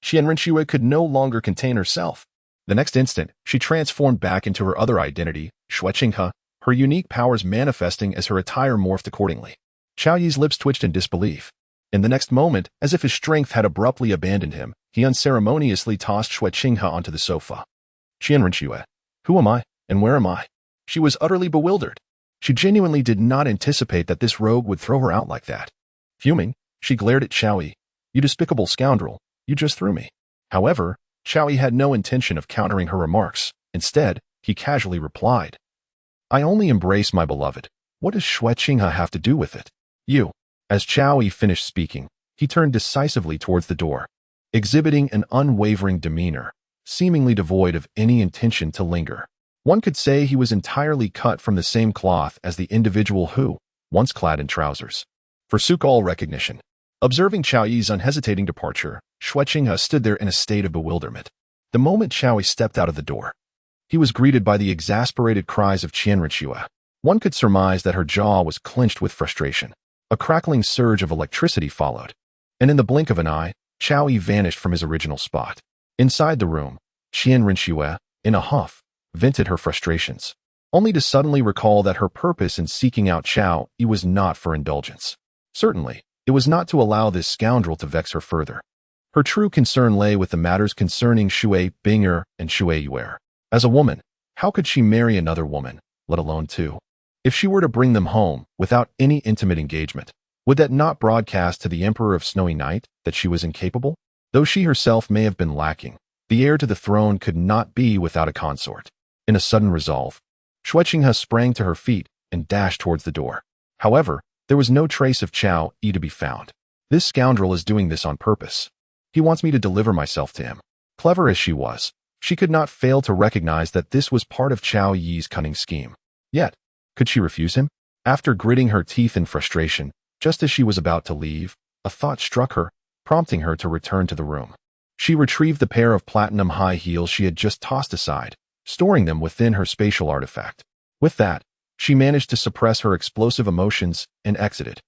Qian Renxue could no longer contain herself. The next instant, she transformed back into her other identity, Zhuqing, her unique powers manifesting as her attire morphed accordingly. Chao Yi's lips twitched in disbelief. In the next moment, as if his strength had abruptly abandoned him, he unceremoniously tossed Zhuqing onto the sofa. Qian Renxue, who am I, and where am I? She was utterly bewildered. She genuinely did not anticipate that this rogue would throw her out like that. Fuming, she glared at Chao Yi. You despicable scoundrel, you just threw me. However, Chao Yi had no intention of countering her remarks. Instead, he casually replied, I only embrace my beloved. What does Zhuqing have to do with it? You. As Chao Yi finished speaking, he turned decisively towards the door, exhibiting an unwavering demeanor, seemingly devoid of any intention to linger. One could say he was entirely cut from the same cloth as the individual who, once clad in trousers, forsook all recognition. Observing Qiao Yi's unhesitating departure, Zhuqing stood there in a state of bewilderment. The moment Qiao Yi stepped out of the door, he was greeted by the exasperated cries of Qianrenxue. One could surmise that her jaw was clenched with frustration. A crackling surge of electricity followed, and in the blink of an eye, Qiao Yi vanished from his original spot. Inside the room, Qianrenxue, in a huff, vented her frustrations, only to suddenly recall that her purpose in seeking out Qiao Yi was not for indulgence. Certainly, it was not to allow this scoundrel to vex her further. Her true concern lay with the matters concerning Shui Binger and Shui Yuer. As a woman, how could she marry another woman, let alone two? If she were to bring them home without any intimate engagement, would that not broadcast to the Emperor of Snowy Night that she was incapable? Though she herself may have been lacking, the heir to the throne could not be without a consort. In a sudden resolve, Zhuqing sprang to her feet and dashed towards the door. However, there was no trace of Qiao Yi to be found. This scoundrel is doing this on purpose. He wants me to deliver myself to him. Clever as she was, she could not fail to recognize that this was part of Qiao Yi's cunning scheme. Yet, could she refuse him? After gritting her teeth in frustration, just as she was about to leave, a thought struck her, prompting her to return to the room. She retrieved the pair of platinum high heels she had just tossed aside, storing them within her spatial artifact. With that, she managed to suppress her explosive emotions and exited.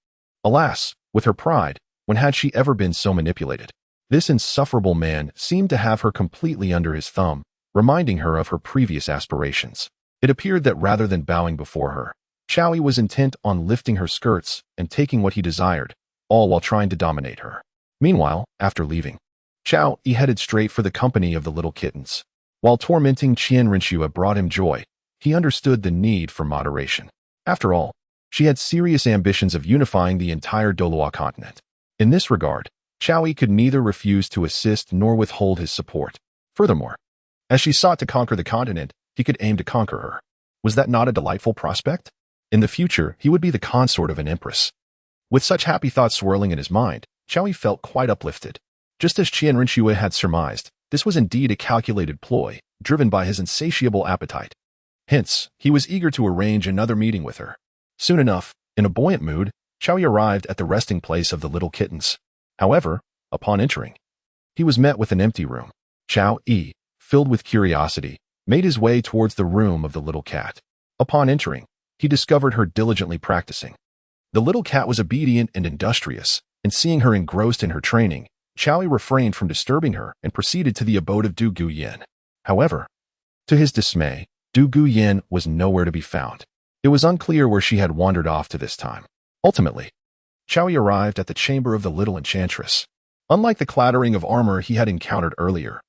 Alas, with her pride, when had she ever been so manipulated? This insufferable man seemed to have her completely under his thumb, reminding her of her previous aspirations. It appeared that rather than bowing before her, Qiao Yi was intent on lifting her skirts and taking what he desired, all while trying to dominate her. Meanwhile, after leaving, Qiao Yi headed straight for the company of the little kittens. While tormenting Qianrenxue brought him joy, he understood the need for moderation. After all, she had serious ambitions of unifying the entire Douluo Continent. In this regard, Qiao Yi could neither refuse to assist nor withhold his support. Furthermore, as she sought to conquer the continent, he could aim to conquer her. Was that not a delightful prospect? In the future, he would be the consort of an empress. With such happy thoughts swirling in his mind, Qiao Yi felt quite uplifted. Just as Qianrenxue had surmised, this was indeed a calculated ploy, driven by his insatiable appetite. Hence, he was eager to arrange another meeting with her. Soon enough, in a buoyant mood, Qiao Yi arrived at the resting place of the little kittens. However, upon entering, he was met with an empty room. Qiao Yi, filled with curiosity, made his way towards the room of the little cat. Upon entering, he discovered her diligently practicing. The little cat was obedient and industrious, and seeing her engrossed in her training, Qiao Yi refrained from disturbing her and proceeded to the abode of Dugu. However, to his dismay, Dugu was nowhere to be found. It was unclear where she had wandered off to this time. Ultimately, Qiao Yi arrived at the chamber of the little enchantress. Unlike the clattering of armor he had encountered earlier,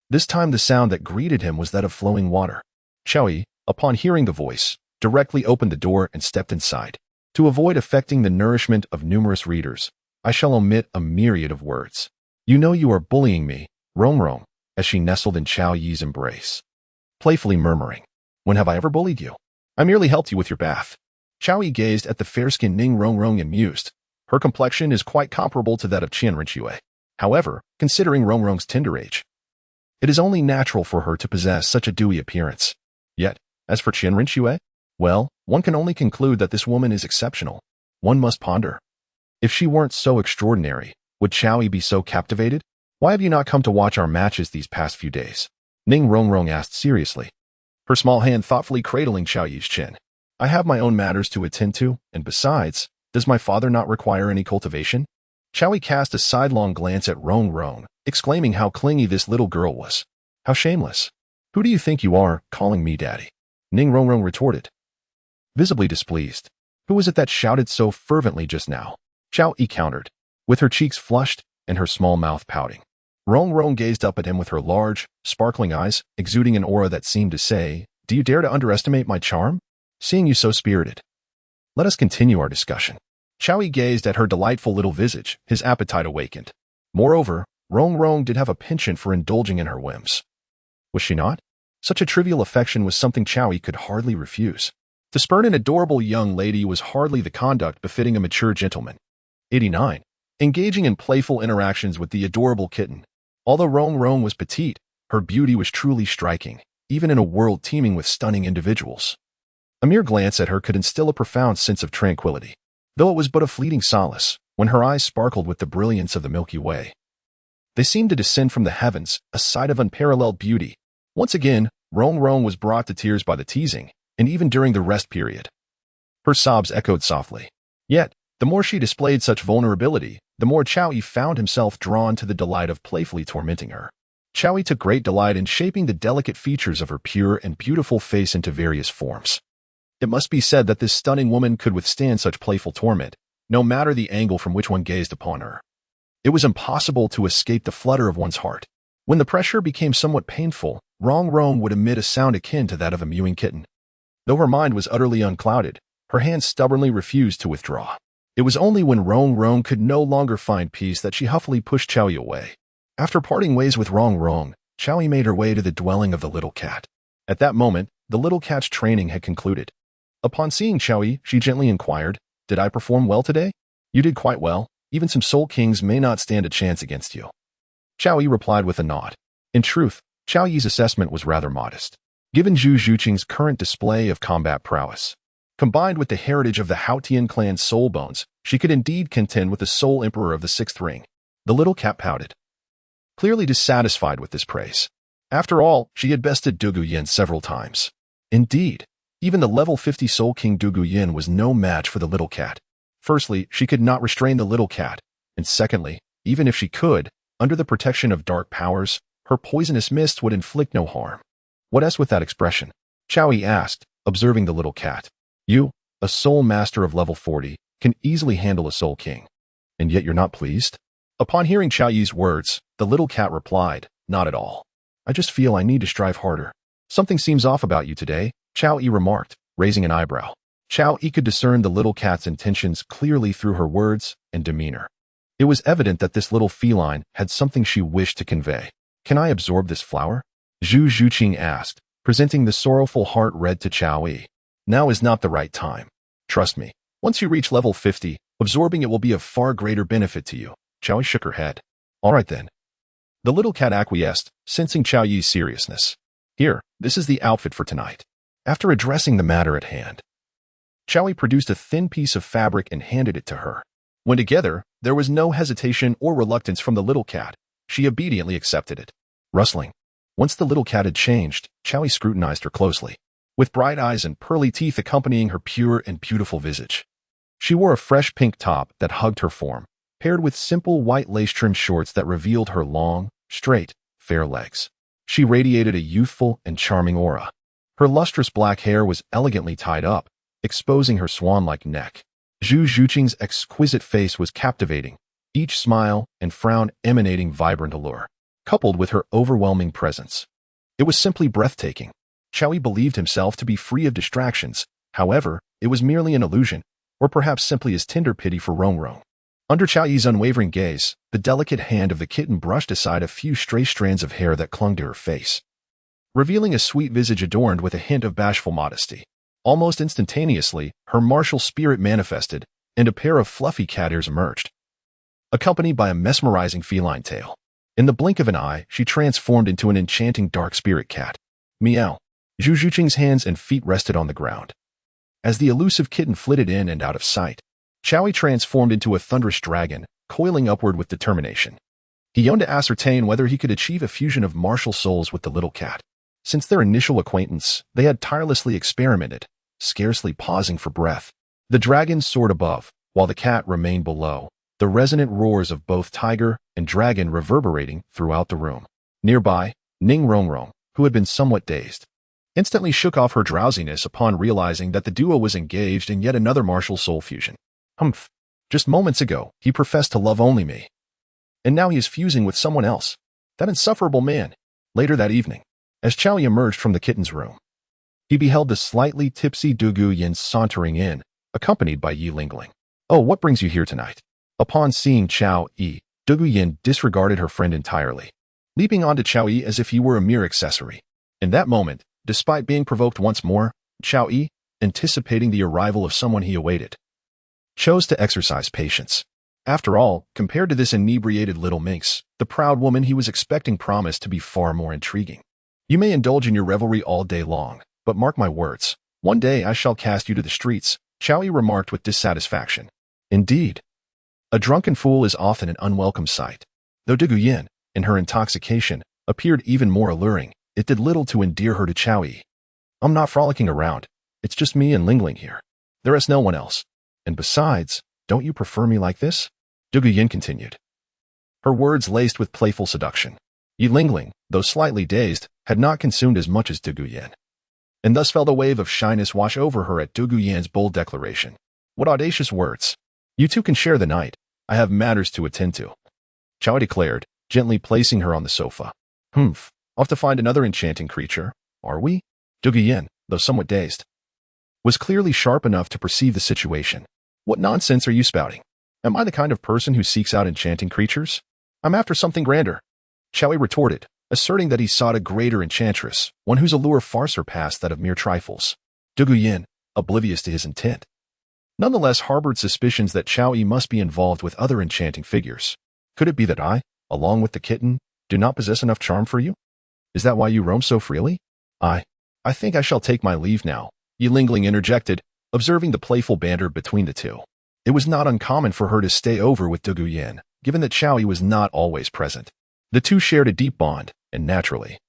this time the sound that greeted him was that of flowing water. Qiao Yi, upon hearing the voice, directly opened the door and stepped inside. To avoid affecting the nourishment of numerous readers, I shall omit a myriad of words. You know you are bullying me, Rong, as she nestled in Qiao Yi's embrace, playfully murmuring, when have I ever bullied you? I merely helped you with your bath. Qiao Yi gazed at the fair-skinned Ning Rong and mused. Her complexion is quite comparable to that of Qianrenxue. However, considering Rong's tender age, it is only natural for her to possess such a dewy appearance. Yet, as for Qianrenxue, well, one can only conclude that this woman is exceptional. One must ponder. If she weren't so extraordinary, would Qiao Yi be so captivated? Why have you not come to watch our matches these past few days? Ning Rong asked seriously, her small hand thoughtfully cradling Qiao Yi's chin. I have my own matters to attend to, and besides, does my father not require any cultivation? Qiao Yi cast a sidelong glance at Rong, exclaiming how clingy this little girl was. How shameless. Who do you think you are, calling me daddy? Ning Rong retorted, visibly displeased. Who was it that shouted so fervently just now? Qiao Yi countered, with her cheeks flushed and her small mouth pouting. Rong gazed up at him with her large, sparkling eyes, exuding an aura that seemed to say, do you dare to underestimate my charm? Seeing you so spirited. Let us continue our discussion. Qiao Yi gazed at her delightful little visage, his appetite awakened. Moreover, Rong did have a penchant for indulging in her whims. Was she not? Such a trivial affection was something Qiao Yi could hardly refuse. To spurn an adorable young lady was hardly the conduct befitting a mature gentleman. 89. Engaging in playful interactions with the adorable kitten. Although Rong was petite, her beauty was truly striking, even in a world teeming with stunning individuals. A mere glance at her could instill a profound sense of tranquility. Though it was but a fleeting solace, when her eyes sparkled with the brilliance of the Milky Way. They seemed to descend from the heavens, a sight of unparalleled beauty. Once again, Rong Rong was brought to tears by the teasing, and even during the rest period. Her sobs echoed softly. Yet, the more she displayed such vulnerability, the more Chao Yi found himself drawn to the delight of playfully tormenting her. Chao Yi took great delight in shaping the delicate features of her pure and beautiful face into various forms. It must be said that this stunning woman could withstand such playful torment, no matter the angle from which one gazed upon her. It was impossible to escape the flutter of one's heart. When the pressure became somewhat painful, Rong Rong would emit a sound akin to that of a mewing kitten. Though her mind was utterly unclouded, her hands stubbornly refused to withdraw. It was only when Rong Rong could no longer find peace that she huffily pushed Chao Yi away. After parting ways with Rong Rong, Chao Yi made her way to the dwelling of the little cat. At that moment, the little cat's training had concluded. Upon seeing Chao Yi, she gently inquired, "Did I perform well today?" "You did quite well. Even some soul kings may not stand a chance against you." Chao Yi replied with a nod. In truth, Chao Yi's assessment was rather modest. Given Zhuqing's current display of combat prowess, combined with the heritage of the Haotian clan's soul bones, she could indeed contend with the sole emperor of the Sixth Ring. The little cat pouted, clearly dissatisfied with this praise. After all, she had bested Dugu Yin several times. Indeed, even the level 50 Soul King Dugu Yin was no match for the little cat. Firstly, she could not restrain the little cat, and secondly, even if she could, under the protection of dark powers, her poisonous mist would inflict no harm. "What is with that expression?" Chao Yi asked, observing the little cat. "You, a soul master of level 40, can easily handle a soul king. And yet you're not pleased?" Upon hearing Chao Yi's words, the little cat replied, "Not at all. I just feel I need to strive harder." "Something seems off about you today," Chao Yi remarked, raising an eyebrow. Chao Yi could discern the little cat's intentions clearly through her words and demeanor. It was evident that this little feline had something she wished to convey. "Can I absorb this flower?" Zhuqing asked, presenting the sorrowful heart red to Chao Yi. "Now is not the right time. Trust me, once you reach level 50, absorbing it will be of far greater benefit to you." Chao Yi shook her head. "All right then." The little cat acquiesced, sensing Chao Yi's seriousness. "Here, this is the outfit for tonight." After addressing the matter at hand, Chao Yi produced a thin piece of fabric and handed it to her. When together, there was no hesitation or reluctance from the little cat. She obediently accepted it. Rustling. Once the little cat had changed, Chao Yi scrutinized her closely, with bright eyes and pearly teeth accompanying her pure and beautiful visage. She wore a fresh pink top that hugged her form, paired with simple white lace-trimmed shorts that revealed her long, straight, fair legs. She radiated a youthful and charming aura. Her lustrous black hair was elegantly tied up, exposing her swan-like neck. Zhuqing's exquisite face was captivating, each smile and frown emanating vibrant allure, coupled with her overwhelming presence. It was simply breathtaking. Chao Yi believed himself to be free of distractions. However, it was merely an illusion, or perhaps simply his tender pity for Rong Rong. Under Chao Yi's unwavering gaze, the delicate hand of the kitten brushed aside a few stray strands of hair that clung to her face, revealing a sweet visage adorned with a hint of bashful modesty. Almost instantaneously, her martial spirit manifested, and a pair of fluffy cat ears emerged, accompanied by a mesmerizing feline tail. In the blink of an eye, she transformed into an enchanting dark spirit cat. Meow. Zhuqing's hands and feet rested on the ground. As the elusive kitten flitted in and out of sight, Chao Yi transformed into a thunderous dragon, coiling upward with determination. He yearned to ascertain whether he could achieve a fusion of martial souls with the little cat. Since their initial acquaintance, they had tirelessly experimented, scarcely pausing for breath. The dragon soared above, while the cat remained below, the resonant roars of both tiger and dragon reverberating throughout the room. Nearby, Ning Rongrong, who had been somewhat dazed, instantly shook off her drowsiness upon realizing that the duo was engaged in yet another martial soul fusion. Humph. Just moments ago, he professed to love only me. And now he is fusing with someone else. That insufferable man. Later that evening, as Chao Yi emerged from the kitten's room, he beheld the slightly tipsy Dugu Yin sauntering in, accompanied by Yi Lingling. "Oh, what brings you here tonight?" Upon seeing Chao Yi, Dugu Yin disregarded her friend entirely, leaping onto Chao Yi as if he were a mere accessory. In that moment, despite being provoked once more, Chao Yi, anticipating the arrival of someone he awaited, chose to exercise patience. After all, compared to this inebriated little minx, the proud woman he was expecting promised to be far more intriguing. "You may indulge in your revelry all day long, but mark my words, one day I shall cast you to the streets," Chao Yi remarked with dissatisfaction. "Indeed." A drunken fool is often an unwelcome sight. Though Dugu Yin, in her intoxication, appeared even more alluring, it did little to endear her to Chao Yi. I'm not frolicking around. It's just me and Lingling here. There is no one else. And besides, don't you prefer me like this? Dugu Yin continued, her words laced with playful seduction. Yi Lingling, though slightly dazed, had not consumed as much as Dugu Yin. And thus felt a wave of shyness wash over her at Dugu Yin's bold declaration. What audacious words. You two can share the night. I have matters to attend to. Chao declared, gently placing her on the sofa. Off to find another enchanting creature, are we? Dugu Yin, though somewhat dazed, was clearly sharp enough to perceive the situation. What nonsense are you spouting? Am I the kind of person who seeks out enchanting creatures? I'm after something grander. Chao Yi retorted, asserting that he sought a greater enchantress, one whose allure far surpassed that of mere trifles. Dugu Yin, oblivious to his intent, nonetheless harbored suspicions that Chao Yi must be involved with other enchanting figures. Could it be that I, along with the kitten, do not possess enough charm for you? Is that why you roam so freely? I think I shall take my leave now, Yi Lingling interjected, observing the playful banter between the two. It was not uncommon for her to stay over with Dugu Yin, given that Chao Yi was not always present. The two shared a deep bond, and naturally,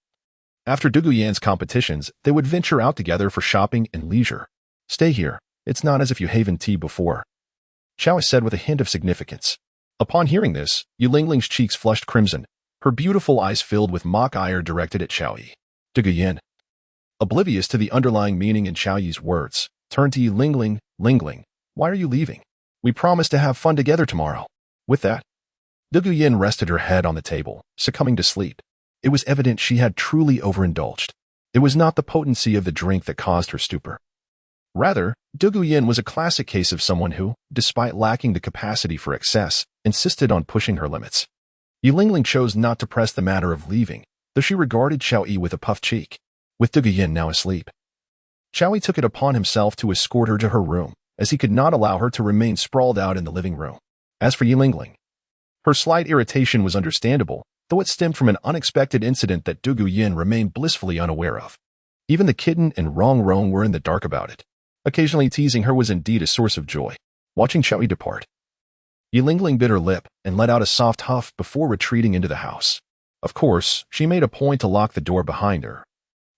after Dugu Yin's competitions, they would venture out together for shopping and leisure. Stay here. It's not as if you haven't tea before, Chao Yi said with a hint of significance. Upon hearing this, Yi Lingling's cheeks flushed crimson, her beautiful eyes filled with mock ire directed at Chao Yi. Dugu Yin, oblivious to the underlying meaning in Chao Yi's words, turned to Yi Lingling. Lingling, why are you leaving? We promised to have fun together tomorrow. With that, Dugu Yin rested her head on the table, succumbing to sleep. It was evident she had truly overindulged. It was not the potency of the drink that caused her stupor. Rather, Dugu Yin was a classic case of someone who, despite lacking the capacity for excess, insisted on pushing her limits. Yi Lingling chose not to press the matter of leaving, though she regarded Chao Yi with a puffed cheek. With Dugu Yin now asleep, Chao Yi took it upon himself to escort her to her room, as he could not allow her to remain sprawled out in the living room. As for Yi Lingling, her slight irritation was understandable, though it stemmed from an unexpected incident that Dugu Yin remained blissfully unaware of. Even the kitten and Rong Rong were in the dark about it. Occasionally teasing her was indeed a source of joy. Watching Chao Yi depart, Yi Lingling bit her lip and let out a soft huff before retreating into the house. Of course, she made a point to lock the door behind her,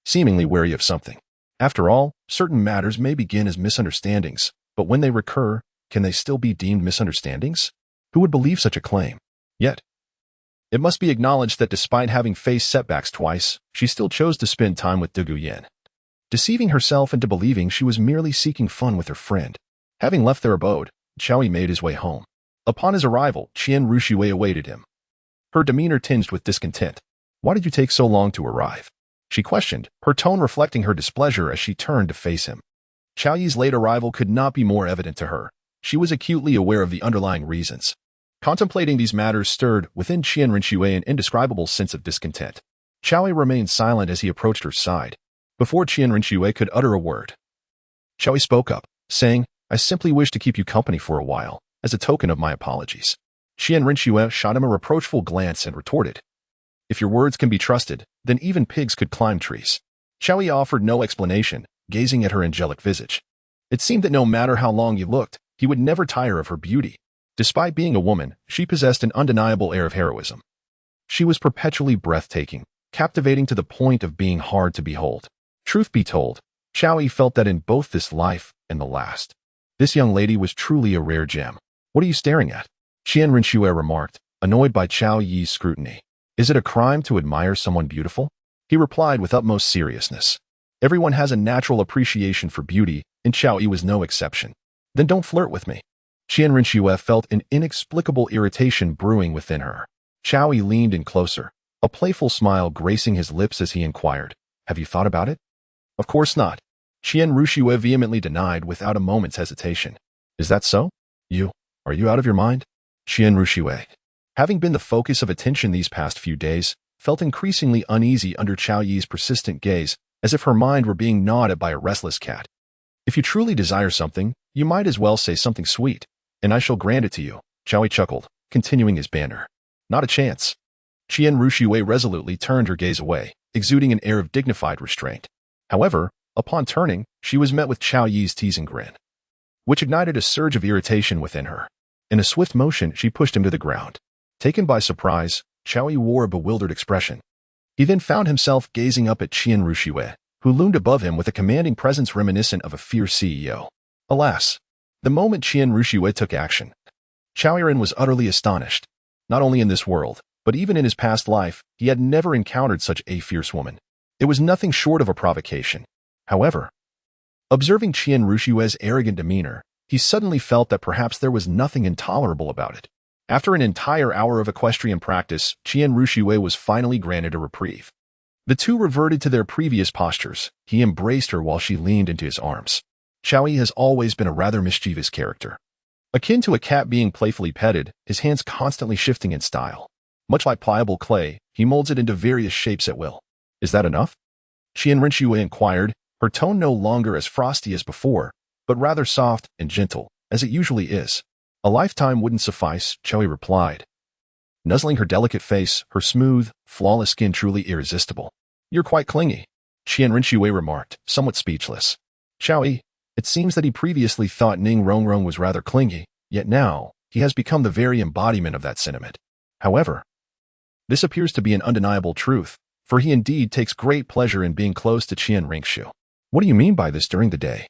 seemingly wary of something. After all, certain matters may begin as misunderstandings, but when they recur, can they still be deemed misunderstandings? Who would believe such a claim? Yet, it must be acknowledged that despite having faced setbacks twice, she still chose to spend time with Dugu Yin, deceiving herself into believing she was merely seeking fun with her friend. Having left their abode, Chao Yi made his way home. Upon his arrival, Qian Rushui awaited him, her demeanor tinged with discontent. Why did you take so long to arrive? She questioned, her tone reflecting her displeasure as she turned to face him. Chao Yi's late arrival could not be more evident to her. She was acutely aware of the underlying reasons. Contemplating these matters stirred within Qian Rushui an indescribable sense of discontent. Chao Yi remained silent as he approached her side. Before Qian Rushui could utter a word, Chao Yi spoke up, saying, I simply wish to keep you company for a while, as a token of my apologies. Qian Rushui shot him a reproachful glance and retorted, if your words can be trusted, then even pigs could climb trees. Chao Yi offered no explanation, gazing at her angelic visage. It seemed that no matter how long he looked, he would never tire of her beauty. Despite being a woman, she possessed an undeniable air of heroism. She was perpetually breathtaking, captivating to the point of being hard to behold. Truth be told, Chao Yi felt that in both this life and the last, this young lady was truly a rare gem. What are you staring at? Qian Rushui remarked, annoyed by Chao Yi's scrutiny. Is it a crime to admire someone beautiful? He replied with utmost seriousness. Everyone has a natural appreciation for beauty, and Chao Yi was no exception. Then don't flirt with me. Qian Rushui felt an inexplicable irritation brewing within her. Chao Yi leaned in closer, a playful smile gracing his lips as he inquired, have you thought about it? Of course not. Qian Rushui vehemently denied without a moment's hesitation. Is that so? Are you out of your mind? Qian Rushui, having been the focus of attention these past few days, felt increasingly uneasy under Chao Yi's persistent gaze, as if her mind were being gnawed at by a restless cat. If you truly desire something, you might as well say something sweet, and I shall grant it to you, Chao Yi chuckled, continuing his banter. Not a chance. Qian Rushui resolutely turned her gaze away, exuding an air of dignified restraint. However, upon turning, she was met with Chao Yi's teasing grin, which ignited a surge of irritation within her. In a swift motion, she pushed him to the ground. Taken by surprise, Qiao Yi wore a bewildered expression. He then found himself gazing up at Qian Ruxue, who loomed above him with a commanding presence reminiscent of a fierce CEO. Alas, the moment Qian Ruxue took action, Qiao Yiren was utterly astonished. Not only in this world, but even in his past life, he had never encountered such a fierce woman. It was nothing short of a provocation. However, observing Qian Ruxue's arrogant demeanor, he suddenly felt that perhaps there was nothing intolerable about it. After an entire hour of equestrian practice, Qian Ruxue was finally granted a reprieve. The two reverted to their previous postures. He embraced her while she leaned into his arms. Qiao Yi has always been a rather mischievous character. Akin to a cat being playfully petted, his hands constantly shifting in style. Much like pliable clay, he molds it into various shapes at will. Is that enough? Qian Ruxue inquired, her tone no longer as frosty as before, but rather soft and gentle, as it usually is. A lifetime wouldn't suffice, Qiao Yi replied. Nuzzling her delicate face, her smooth, flawless skin truly irresistible. You're quite clingy, Qian Ruxue remarked, somewhat speechless. Qiao Yi, it seems that he previously thought Ning Rongrong was rather clingy, yet now, he has become the very embodiment of that sentiment. However, this appears to be an undeniable truth, for he indeed takes great pleasure in being close to Qian Ringshu. What do you mean by this during the day?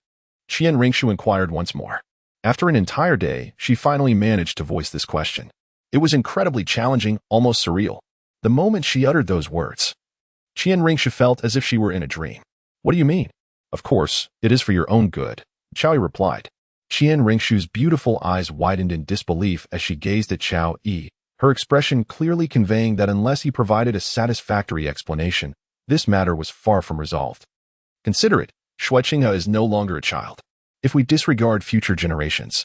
Qian Ringshu inquired once more. After an entire day, she finally managed to voice this question. It was incredibly challenging, almost surreal. The moment she uttered those words, Qian Ringshu felt as if she were in a dream. What do you mean? Of course, it is for your own good, Qiao Yi replied. Qian Ringshu's beautiful eyes widened in disbelief as she gazed at Qiao Yi, her expression clearly conveying that unless he provided a satisfactory explanation, this matter was far from resolved. Consider it, Zhuqing is no longer a child. If we disregard future generations,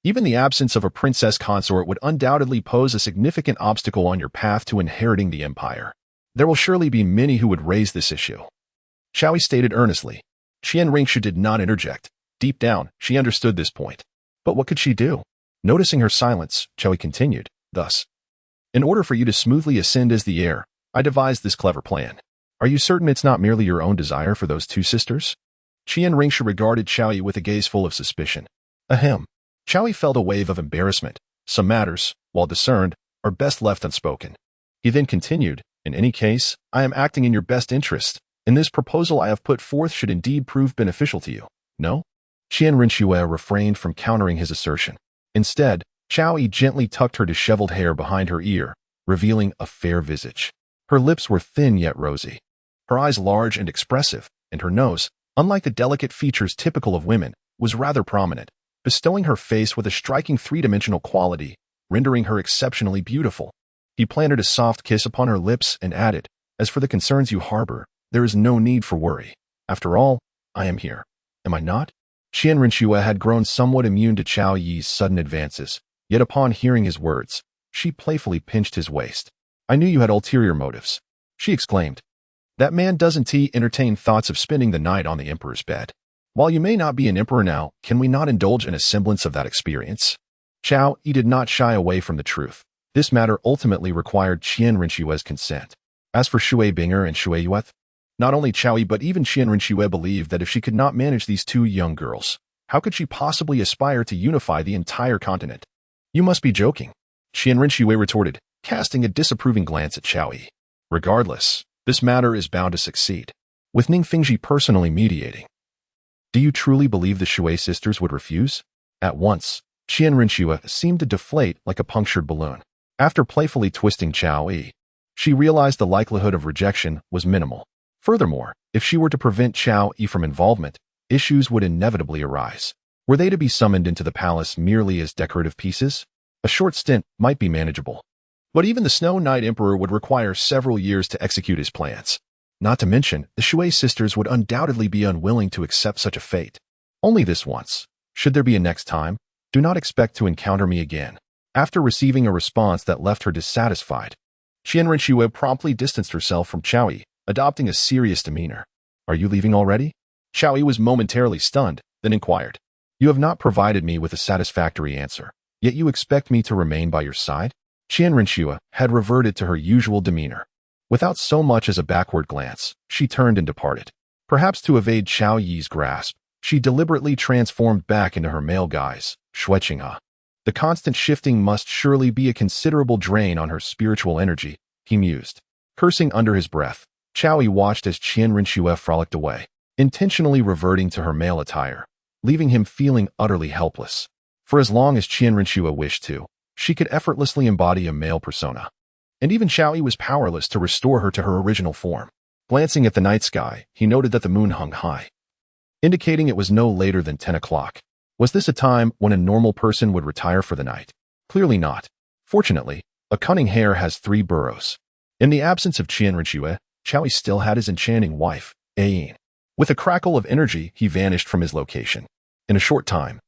even the absence of a princess consort would undoubtedly pose a significant obstacle on your path to inheriting the empire. There will surely be many who would raise this issue, Qiao Yi stated earnestly. Qian Ringshu did not interject. Deep down, she understood this point. But what could she do? Noticing her silence, Qiao Yi continued, thus, in order for you to smoothly ascend as the heir, I devised this clever plan. Are you certain it's not merely your own desire for those two sisters? Qian Ringshu regarded Qiao Yi with a gaze full of suspicion. Ahem. Qiao Yi felt a wave of embarrassment. Some matters, while discerned, are best left unspoken. He then continued, in any case, I am acting in your best interest, and this proposal I have put forth should indeed prove beneficial to you. No? Qian Ringshu refrained from countering his assertion. Instead, Qiao Yi gently tucked her disheveled hair behind her ear, revealing a fair visage. Her lips were thin yet rosy, her eyes large and expressive, and her nose, unlike the delicate features typical of women, was rather prominent, bestowing her face with a striking three-dimensional quality, rendering her exceptionally beautiful. He planted a soft kiss upon her lips and added, as for the concerns you harbor, there is no need for worry. After all, I am here. Am I not? Qian Ringshu had grown somewhat immune to Qiao Yi's sudden advances, yet upon hearing his words, she playfully pinched his waist. I knew you had ulterior motives, she exclaimed. That man doesn't entertain thoughts of spending the night on the emperor's bed. While you may not be an emperor now, can we not indulge in a semblance of that experience? Qiao Yi did not shy away from the truth. This matter ultimately required Qian Ringshue's consent. As for Shui Binger and Shui Yueth, not only Qiao Yi but even Qian Ringshu believed that if she could not manage these two young girls, how could she possibly aspire to unify the entire continent? You must be joking, Qian Ringshu retorted, casting a disapproving glance at Qiao Yi. Regardless, this matter is bound to succeed, with Ning Fingji personally mediating. Do you truly believe the Shui sisters would refuse? At once, Qian Ringshu seemed to deflate like a punctured balloon. After playfully twisting Qiao Yi, she realized the likelihood of rejection was minimal. Furthermore, if she were to prevent Qiao Yi from involvement, issues would inevitably arise. Were they to be summoned into the palace merely as decorative pieces? A short stint might be manageable. But even the Snow Knight Emperor would require several years to execute his plans. Not to mention, the Shui sisters would undoubtedly be unwilling to accept such a fate. Only this once. Should there be a next time, do not expect to encounter me again. After receiving a response that left her dissatisfied, Qian Ringshu promptly distanced herself from Qiao Yi, adopting a serious demeanor. Are you leaving already? Qiao Yi was momentarily stunned, then inquired. You have not provided me with a satisfactory answer, yet you expect me to remain by your side? Qian Ringshu had reverted to her usual demeanor. Without so much as a backward glance, she turned and departed. Perhaps to evade Qiao Yi's grasp, she deliberately transformed back into her male guise, Zhuqing. The constant shifting must surely be a considerable drain on her spiritual energy, he mused. Cursing under his breath, Chow watched as Qian Rinxue frolicked away, intentionally reverting to her male attire, leaving him feeling utterly helpless. For as long as Qian Rinxue wished to, she could effortlessly embody a male persona. And even Chow was powerless to restore her to her original form. Glancing at the night sky, he noted that the moon hung high, indicating it was no later than 10 o'clock. Was this a time when a normal person would retire for the night? Clearly not. Fortunately, a cunning hare has 3 burrows. In the absence of Qian Rinxue, Chow still had his enchanting wife, Ayin. With a crackle of energy, he vanished from his location. In a short time,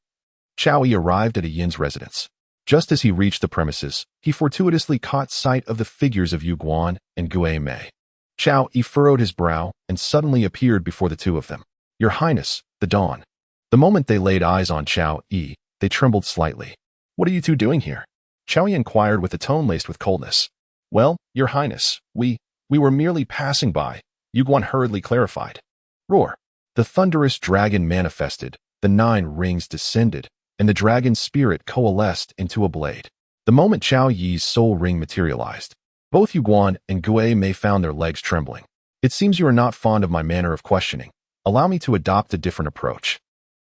Chow arrived at Yin's residence. Just as he reached the premises, he fortuitously caught sight of the figures of Yu Guan and Gue Mei. Chow furrowed his brow and suddenly appeared before the two of them. Your Highness, the dawn. The moment they laid eyes on Chow, they trembled slightly. What are you two doing here? Chow inquired with a tone laced with coldness. Well, Your Highness, we were merely passing by, Yu Guan hurriedly clarified. Roar. The thunderous dragon manifested, the 9 rings descended, and the dragon's spirit coalesced into a blade. The moment Chow Yi's soul ring materialized, both Yu Guan and Gue Mei found their legs trembling. It seems you are not fond of my manner of questioning. Allow me to adopt a different approach.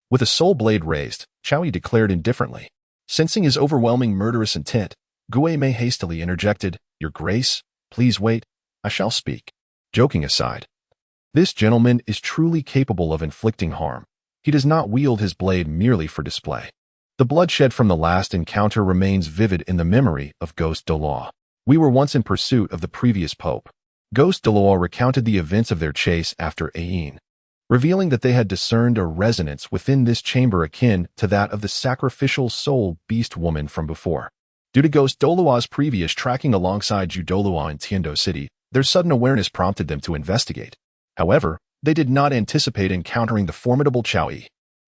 With a soul blade raised, Chow Yi declared indifferently. Sensing his overwhelming murderous intent, Gue Mei hastily interjected, Your Grace, please wait, I shall speak. Joking aside, this gentleman is truly capable of inflicting harm. He does not wield his blade merely for display. The bloodshed from the last encounter remains vivid in the memory of Ghost Douluo. We were once in pursuit of the previous pope. Ghost Douluo recounted the events of their chase after Ayin, revealing that they had discerned a resonance within this chamber akin to that of the sacrificial soul beast woman from before. Due to Ghost Douluo's previous tracking alongside Zhu Douluo in Tiando City, their sudden awareness prompted them to investigate. However, they did not anticipate encountering the formidable Chow Yi.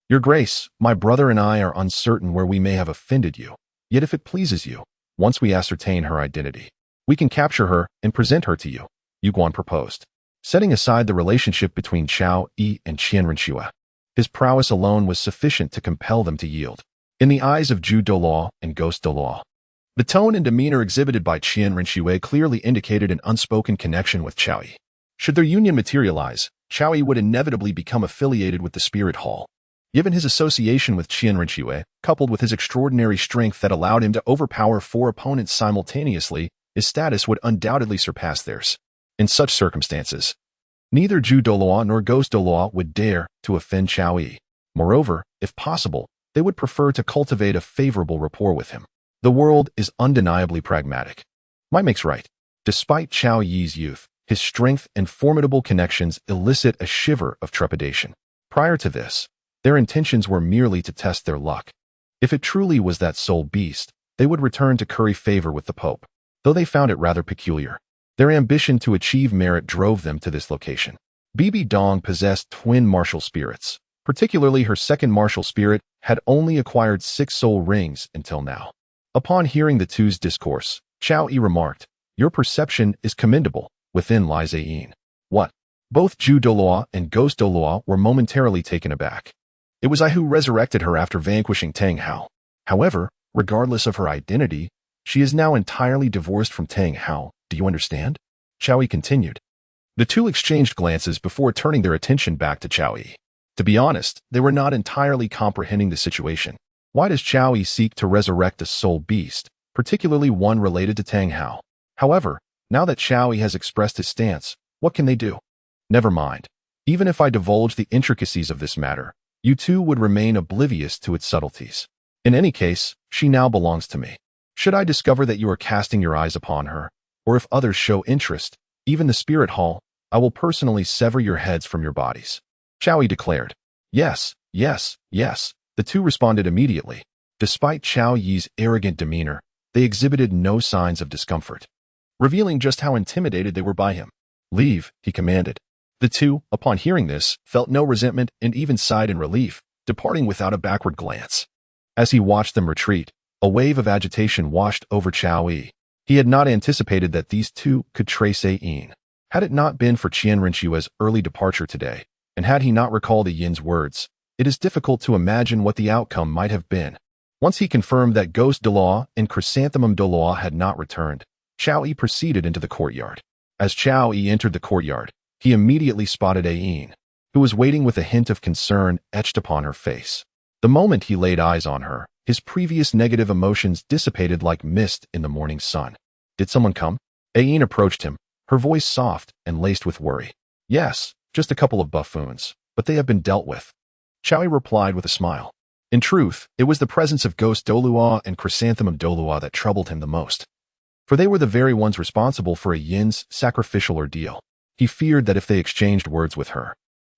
Your Grace, my brother and I are uncertain where we may have offended you. Yet if it pleases you, once we ascertain her identity, we can capture her and present her to you, Yu Guan proposed. Setting aside the relationship between Chow Yi and Qian Rinxue, his prowess alone was sufficient to compel them to yield. In the eyes of Zhu Douluo and Ghost Douluo, the tone and demeanor exhibited by Qian Rinxue clearly indicated an unspoken connection with Chow Yi. Should their union materialize, Chow Yi would inevitably become affiliated with the Spirit Hall. Given his association with Qian Rinxue, coupled with his extraordinary strength that allowed him to overpower 4 opponents simultaneously, his status would undoubtedly surpass theirs. In such circumstances, neither Zhu Douluo nor Ghost Douluo would dare to offend Chow Yi. Moreover, if possible, they would prefer to cultivate a favorable rapport with him. The world is undeniably pragmatic. Might makes right. Despite Chow Yi's youth, his strength and formidable connections elicit a shiver of trepidation. Prior to this, their intentions were merely to test their luck. If it truly was that soul beast, they would return to curry favor with the Pope, though they found it rather peculiar. Their ambition to achieve merit drove them to this location. Bibi Dong possessed twin martial spirits. Particularly her second martial spirit had only acquired 6 soul rings until now. Upon hearing the two's discourse, Chow Yi remarked, Your perception is commendable, within lies Ayin. What? Both Zhu Douluo and Ghost Douluo were momentarily taken aback. It was I who resurrected her after vanquishing Tang Hao. However, regardless of her identity, she is now entirely divorced from Tang Hao. Do you understand? Chow Yi continued. The two exchanged glances before turning their attention back to Chow Yi. To be honest, they were not entirely comprehending the situation. Why does Chow Yi seek to resurrect a soul beast, particularly one related to Tang Hao? However, now that Chow Yi has expressed his stance, what can they do? Never mind. Even if I divulge the intricacies of this matter, you two would remain oblivious to its subtleties. In any case, she now belongs to me. Should I discover that you are casting your eyes upon her, or if others show interest, even the Spirit Hall, I will personally sever your heads from your bodies. Chow Yi declared. Yes, yes, yes. The two responded immediately. Despite Chow Yi's arrogant demeanor, they exhibited no signs of discomfort, revealing just how intimidated they were by him. Leave, he commanded. The two, upon hearing this, felt no resentment and even sighed in relief, departing without a backward glance. As he watched them retreat, a wave of agitation washed over Chow Yi. He had not anticipated that these two could trace Ayin. Had it not been for Qian Rinxue's early departure today, and had he not recalled Yin's words, it is difficult to imagine what the outcome might have been. Once he confirmed that Ghost Douluo and Chrysanthemum Douluo had not returned, Chao Yi proceeded into the courtyard. As Chao Yi entered the courtyard, he immediately spotted Ayin, who was waiting with a hint of concern etched upon her face. The moment he laid eyes on her, his previous negative emotions dissipated like mist in the morning sun. Did someone come? Ayin approached him, her voice soft and laced with worry. Yes, just a couple of buffoons, but they have been dealt with. Chao Yi replied with a smile. In truth, it was the presence of Ghost Douluo and Chrysanthemum Douluo that troubled him the most. For they were the very ones responsible for Ayin's sacrificial ordeal. He feared that if they exchanged words with her,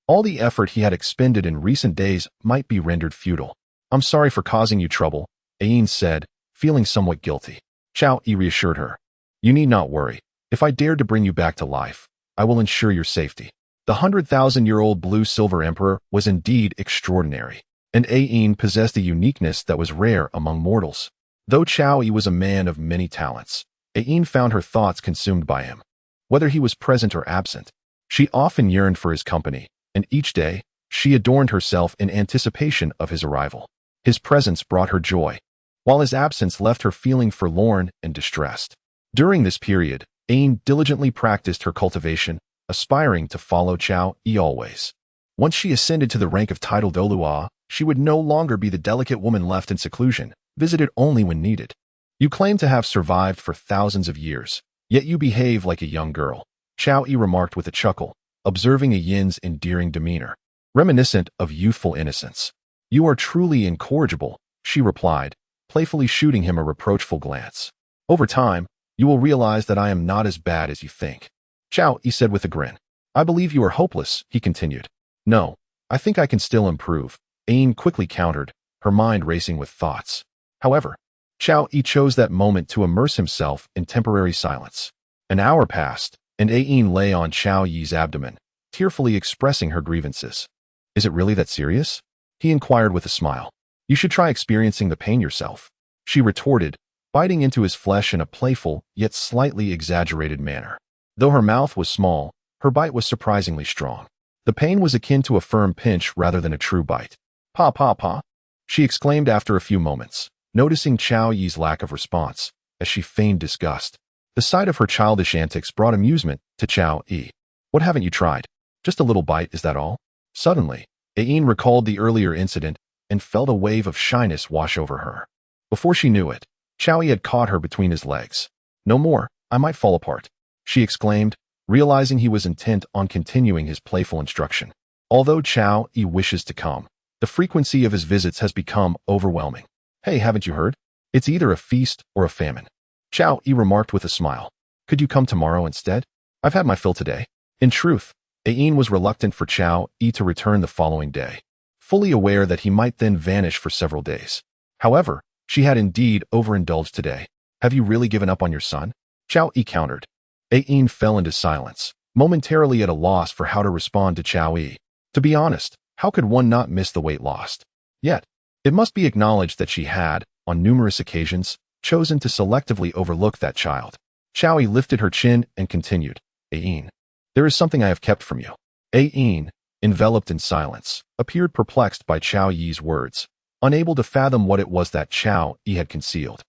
all the effort he had expended in recent days might be rendered futile. I'm sorry for causing you trouble, Ayin said, feeling somewhat guilty. Chao Yi reassured her. You need not worry. If I dared to bring you back to life, I will ensure your safety. The 100,000-year-old blue-silver emperor was indeed extraordinary, and Ayin possessed a uniqueness that was rare among mortals. Though Chao Yi was a man of many talents, Ayin found her thoughts consumed by him. Whether he was present or absent, she often yearned for his company, and each day, she adorned herself in anticipation of his arrival. His presence brought her joy, while his absence left her feeling forlorn and distressed. During this period, Ayin diligently practiced her cultivation, aspiring to follow Chao Yi always. Once she ascended to the rank of Title Douluo, she would no longer be the delicate woman left in seclusion, visited only when needed. You claim to have survived for thousands of years, yet you behave like a young girl, Chao Yi remarked with a chuckle, observing Ayin's endearing demeanor, reminiscent of youthful innocence. You are truly incorrigible, she replied, playfully shooting him a reproachful glance. Over time, you will realize that I am not as bad as you think. Chao Yi said with a grin. I believe you are hopeless, he continued. No, I think I can still improve, Ayin quickly countered, her mind racing with thoughts. However, Chao Yi chose that moment to immerse himself in temporary silence. An hour passed, and Ayin lay on Chao Yi's abdomen, tearfully expressing her grievances. Is it really that serious? He inquired with a smile. You should try experiencing the pain yourself, she retorted, biting into his flesh in a playful, yet slightly exaggerated manner. Though her mouth was small, her bite was surprisingly strong. The pain was akin to a firm pinch rather than a true bite. Pa pa pa, she exclaimed after a few moments, noticing Chao Yi's lack of response, as she feigned disgust. The sight of her childish antics brought amusement to Chao Yi. What haven't you tried? Just a little bite, is that all? Suddenly, Ayin recalled the earlier incident and felt a wave of shyness wash over her. Before she knew it, Chao Yi had caught her between his legs. No more, I might fall apart, she exclaimed, realizing he was intent on continuing his playful instruction. Although Chao Yi wishes to come, the frequency of his visits has become overwhelming. Hey, haven't you heard? It's either a feast or a famine, Chao Yi remarked with a smile. Could you come tomorrow instead? I've had my fill today. In truth, Ayin was reluctant for Chao Yi to return the following day, fully aware that he might then vanish for several days. However, she had indeed overindulged today. Have you really given up on your son? Chao Yi countered. Ayin fell into silence, momentarily at a loss for how to respond to Chao Yi. To be honest, how could one not miss the weight lost? Yet, it must be acknowledged that she had, on numerous occasions, chosen to selectively overlook that child. Chao Yi lifted her chin and continued. Ayin, there is something I have kept from you. Ayin, enveloped in silence, appeared perplexed by Chao Yi's words, unable to fathom what it was that Chao Yi had concealed.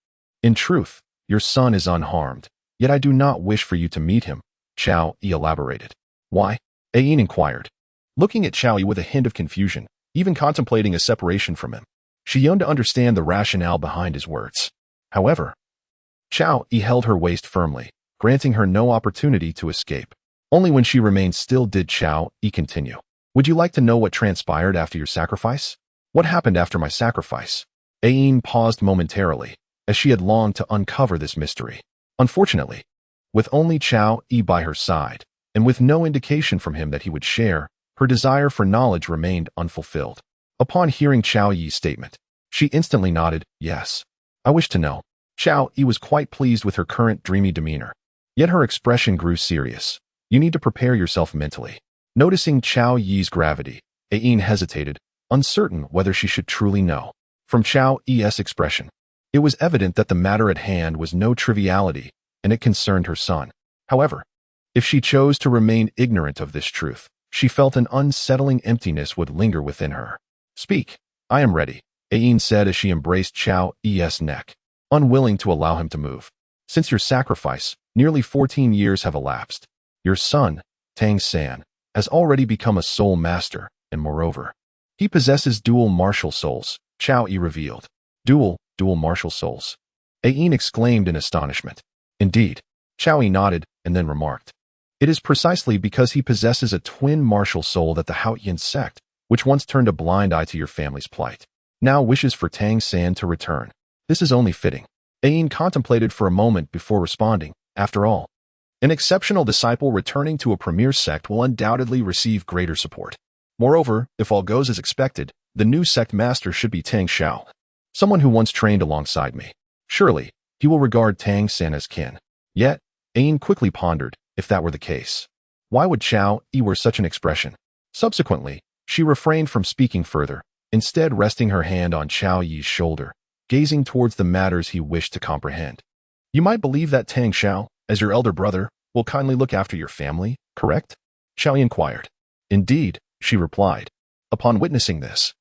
In truth, your son is unharmed, yet I do not wish for you to meet him, Chao Yi elaborated. Why? Ayin inquired, looking at Chao Yi with a hint of confusion, even contemplating a separation from him. She yearned to understand the rationale behind his words. However, Chao Yi held her waist firmly, granting her no opportunity to escape. Only when she remained still did Chao Yi continue. Would you like to know what transpired after your sacrifice? What happened after my sacrifice? Ayin paused momentarily, as she had longed to uncover this mystery. Unfortunately, with only Chao Yi by her side, and with no indication from him that he would share, her desire for knowledge remained unfulfilled. Upon hearing Chao Yi's statement, she instantly nodded, yes. I wish to know. Chao Yi was quite pleased with her current dreamy demeanor. Yet her expression grew serious. You need to prepare yourself mentally. Noticing Chao Yi's gravity, Ayin hesitated, uncertain whether she should truly know. From Chao Yi's expression, it was evident that the matter at hand was no triviality, and it concerned her son. However, if she chose to remain ignorant of this truth, she felt an unsettling emptiness would linger within her. Speak, I am ready, Ayin said as she embraced Chao Yi's neck, unwilling to allow him to move. Since your sacrifice, nearly 14 years have elapsed. Your son, Tang San, has already become a soul master, and moreover, he possesses dual martial souls, Chao Yi revealed. Dual martial souls. Ayin exclaimed in astonishment. Indeed. Chao Yi nodded and then remarked. It is precisely because he possesses a twin martial soul that the Haotian sect, which once turned a blind eye to your family's plight, now wishes for Tang San to return. This is only fitting. Ayin contemplated for a moment before responding. After all, an exceptional disciple returning to a premier sect will undoubtedly receive greater support. Moreover, if all goes as expected, the new sect master should be Tang Hao, someone who once trained alongside me. Surely, he will regard Tang San as kin. Yet, Ayin quickly pondered, if that were the case, why would Chao Yi wear such an expression? Subsequently, she refrained from speaking further, instead resting her hand on Chao Yi's shoulder, gazing towards the matters he wished to comprehend. You might believe that Tang Hao, as your elder brother, will kindly look after your family, correct? Chao Yi inquired. Indeed, she replied. Upon witnessing this,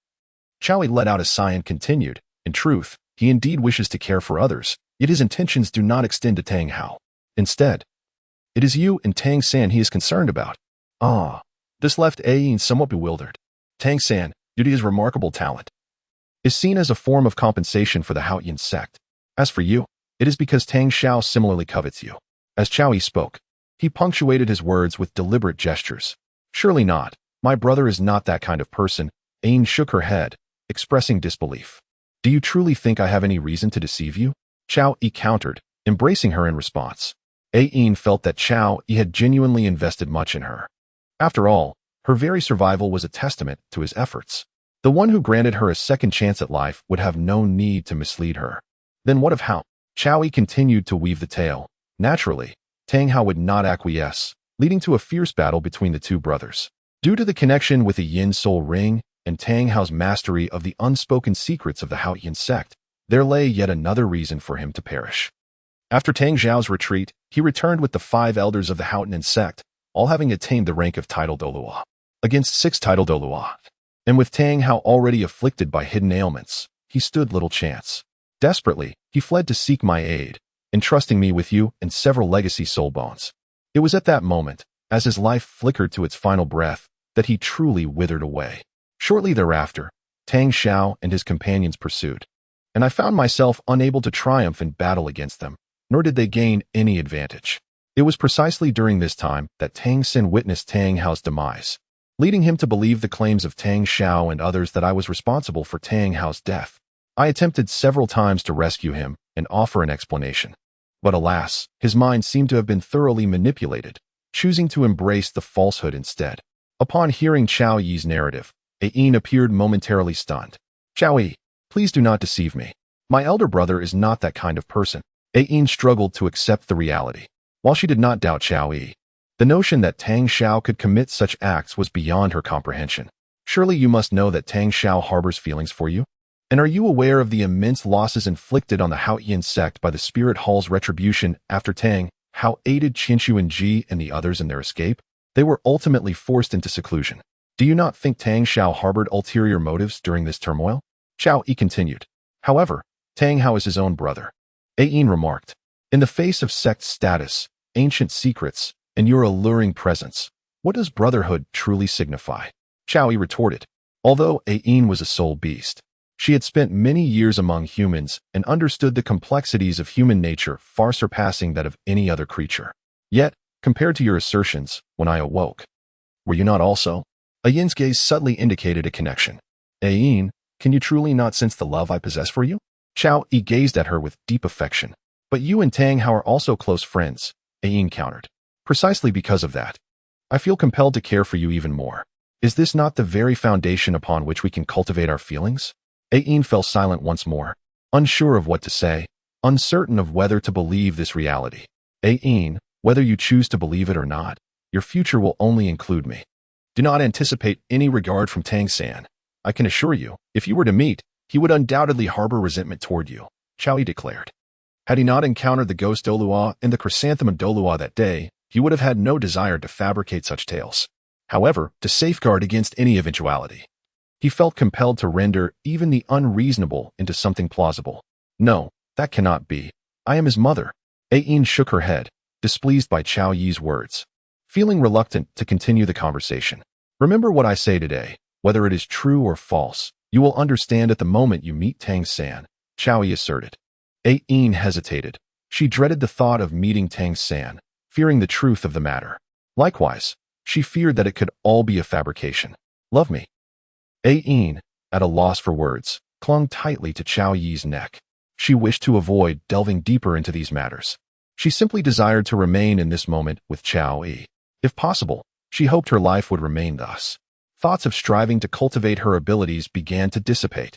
Chao Yi let out a sigh and continued, in truth, he indeed wishes to care for others, yet his intentions do not extend to Tang Hao. Instead, it is you and Tang San he is concerned about. Ah, this left Ayin somewhat bewildered. Tang San, due to his remarkable talent, is seen as a form of compensation for the Haotian sect. As for you, it is because Tang Hao similarly covets you. As Chao Yi spoke, he punctuated his words with deliberate gestures. Surely not. My brother is not that kind of person. Ayin shook her head, expressing disbelief. Do you truly think I have any reason to deceive you? Chao Yi countered, embracing her in response. Ayin felt that Chao Yi had genuinely invested much in her. After all, her very survival was a testament to his efforts. The one who granted her a second chance at life would have no need to mislead her. Then what of Hao? Chao Yi continued to weave the tale. Naturally, Tang Hao would not acquiesce, leading to a fierce battle between the two brothers. Due to the connection with the Yin Soul Ring and Tang Hao's mastery of the unspoken secrets of the Haotian sect, there lay yet another reason for him to perish. After Tang Zhao's retreat, he returned with the 5 elders of the Haotian sect, all having attained the rank of Title Douluo, against 6 Title Douluo. And with Tang Hao already afflicted by hidden ailments, he stood little chance. Desperately, he fled to seek my aid, entrusting me with you and several legacy soul bones. It was at that moment, as his life flickered to its final breath, that he truly withered away. Shortly thereafter, Tang Hao and his companions pursued, and I found myself unable to triumph in battle against them, nor did they gain any advantage. It was precisely during this time that Tang Sin witnessed Tang Hao's demise, leading him to believe the claims of Tang Hao and others that I was responsible for Tang Hao's death. I attempted several times to rescue him and offer an explanation. But alas, his mind seemed to have been thoroughly manipulated, choosing to embrace the falsehood instead. Upon hearing Chao Yi's narrative, Ayin appeared momentarily stunned. Chao Yi, please do not deceive me. My elder brother is not that kind of person. Ayin struggled to accept the reality. While she did not doubt Chao Yi, the notion that Tang Hao could commit such acts was beyond her comprehension. Surely you must know that Tang Hao harbors feelings for you? And are you aware of the immense losses inflicted on the Haotian sect by the Spirit Hall's retribution after Tang Hao aided Qinshu and Ji and the others in their escape? They were ultimately forced into seclusion. Do you not think Tang Hao harbored ulterior motives during this turmoil? Chao Yi continued. However, Tang Hao is his own brother. Ayin remarked. In the face of sect status, ancient secrets, and your alluring presence, what does brotherhood truly signify? Chao Yi retorted. Although Ayin was a soul beast, she had spent many years among humans and understood the complexities of human nature far surpassing that of any other creature. Yet, compared to your assertions, when I awoke, were you not also? Ayin's gaze subtly indicated a connection. Ayin, can you truly not sense the love I possess for you? Chao Yi gazed at her with deep affection. But you and Tang Hao are also close friends, Ayin countered. Precisely because of that, I feel compelled to care for you even more. Is this not the very foundation upon which we can cultivate our feelings? Ayin fell silent once more, unsure of what to say, uncertain of whether to believe this reality. Ayin, whether you choose to believe it or not, your future will only include me. Do not anticipate any regard from Tang San. I can assure you, if you were to meet, he would undoubtedly harbor resentment toward you, Chao Yi declared. Had he not encountered the ghost Douluo and the chrysanthemum Douluo that day, he would have had no desire to fabricate such tales. However, to safeguard against any eventuality, He felt compelled to render even the unreasonable into something plausible. No, that cannot be. I am his mother. Ayin shook her head, displeased by Chao Yi's words, feeling reluctant to continue the conversation. Remember what I say today, whether it is true or false. You will understand at the moment you meet Tang San, Chao Yi asserted. Ayin hesitated. She dreaded the thought of meeting Tang San, fearing the truth of the matter. Likewise, she feared that it could all be a fabrication. Love me. Ayin, at a loss for words, clung tightly to Chao Yi's neck. She wished to avoid delving deeper into these matters. She simply desired to remain in this moment with Chao Yi. If possible, she hoped her life would remain thus. Thoughts of striving to cultivate her abilities began to dissipate.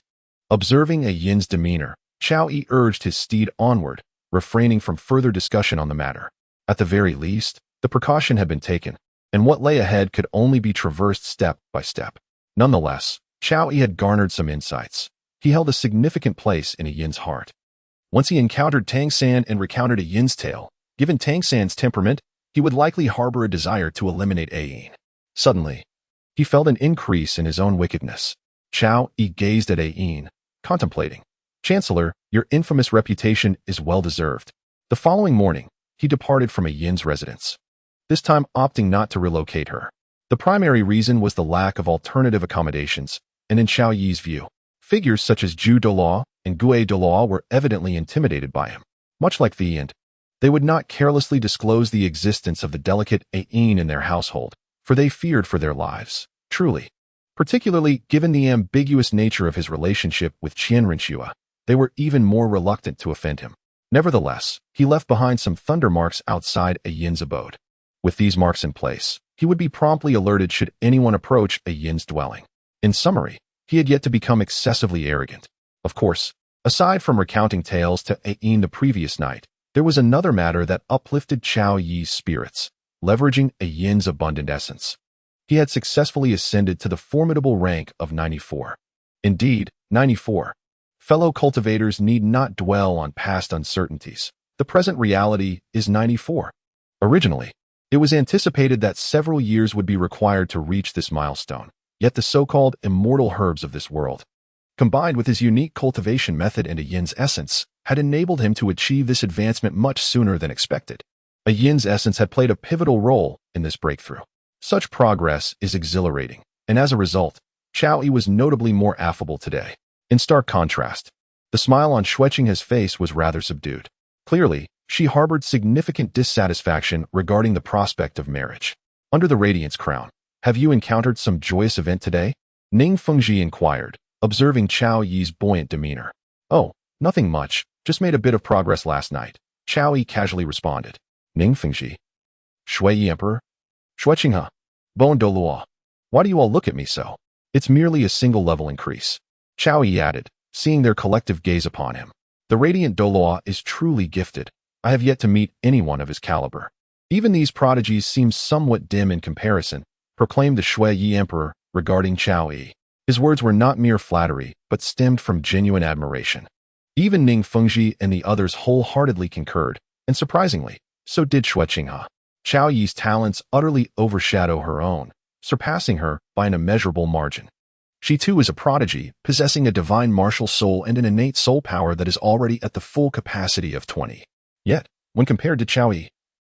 Observing Ayin's demeanor, Chao Yi urged his steed onward, refraining from further discussion on the matter. At the very least, the precaution had been taken, and what lay ahead could only be traversed step by step. Nonetheless, Chao Yi had garnered some insights. He held a significant place in Ayin's heart. Once he encountered Tang San and recounted Ayin's tale, given Tang San's temperament, he would likely harbor a desire to eliminate Ayin. Suddenly, he felt an increase in his own wickedness. Chao Yi gazed at Ayin, contemplating. Chancellor, your infamous reputation is well-deserved. The following morning, he departed from Ayin's residence, this time opting not to relocate her. The primary reason was the lack of alternative accommodations, and in Chao Yi's view, figures such as Zhu Douluo and Gue Douluo were evidently intimidated by him. Much like the Ant, they would not carelessly disclose the existence of the delicate Ayin in their household, for they feared for their lives, truly. Particularly given the ambiguous nature of his relationship with Qianrenxua, they were even more reluctant to offend him. Nevertheless, he left behind some thunder marks outside Ayin's abode. With these marks in place, he would be promptly alerted should anyone approach Ayin's dwelling. In summary, he had yet to become excessively arrogant. Of course, aside from recounting tales to Ayin the previous night, there was another matter that uplifted Chao Yi's spirits, leveraging Ayin's abundant essence. He had successfully ascended to the formidable rank of 94. Indeed, 94. Fellow cultivators need not dwell on past uncertainties. The present reality is 94. Originally, it was anticipated that several years would be required to reach this milestone, yet the so-called immortal herbs of this world, combined with his unique cultivation method and Ayin's essence, had enabled him to achieve this advancement much sooner than expected. Ayin's essence had played a pivotal role in this breakthrough. Such progress is exhilarating, and as a result, Chao Yi was notably more affable today. In stark contrast, the smile on Zhuqing's face was rather subdued. Clearly, she harbored significant dissatisfaction regarding the prospect of marriage. Under the Radiance Crown, have you encountered some joyous event today? Ning Fengji inquired, observing Chao Yi's buoyant demeanor. Oh, nothing much, just made a bit of progress last night, Chao Yi casually responded. Ning Fengji. Shui Yi Emperor? Zhuqing Bon Douluo. Why do you all look at me so? It's merely a single-level increase. Chao Yi added, seeing their collective gaze upon him. The radiant Douluo is truly gifted. I have yet to meet anyone of his caliber. Even these prodigies seem somewhat dim in comparison, proclaimed the Shui Yi Emperor regarding Chao Yi. His words were not mere flattery, but stemmed from genuine admiration. Even Ning Fengji and the others wholeheartedly concurred, and surprisingly, so did Zhuqing. Chao Yi's talents utterly overshadow her own, surpassing her by an immeasurable margin. She too is a prodigy, possessing a divine martial soul and an innate soul power that is already at the full capacity of 20. Yet, when compared to Chao Yi,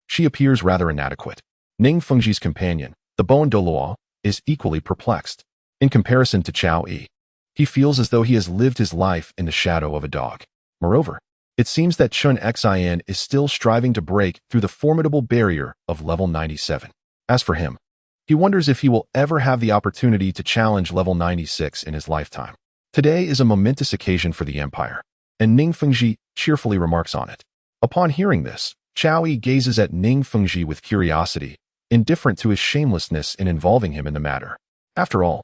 she appears rather inadequate. Ning Fengji's companion, the Bon Douluo, is equally perplexed. In comparison to Chao Yi, he feels as though he has lived his life in the shadow of a dog. Moreover, it seems that Chun Xin is still striving to break through the formidable barrier of level 97. As for him, he wonders if he will ever have the opportunity to challenge level 96 in his lifetime. Today is a momentous occasion for the Empire, and Ning Fengji cheerfully remarks on it. Upon hearing this, Chao Yi gazes at Ning Fengji with curiosity, indifferent to his shamelessness in involving him in the matter. After all,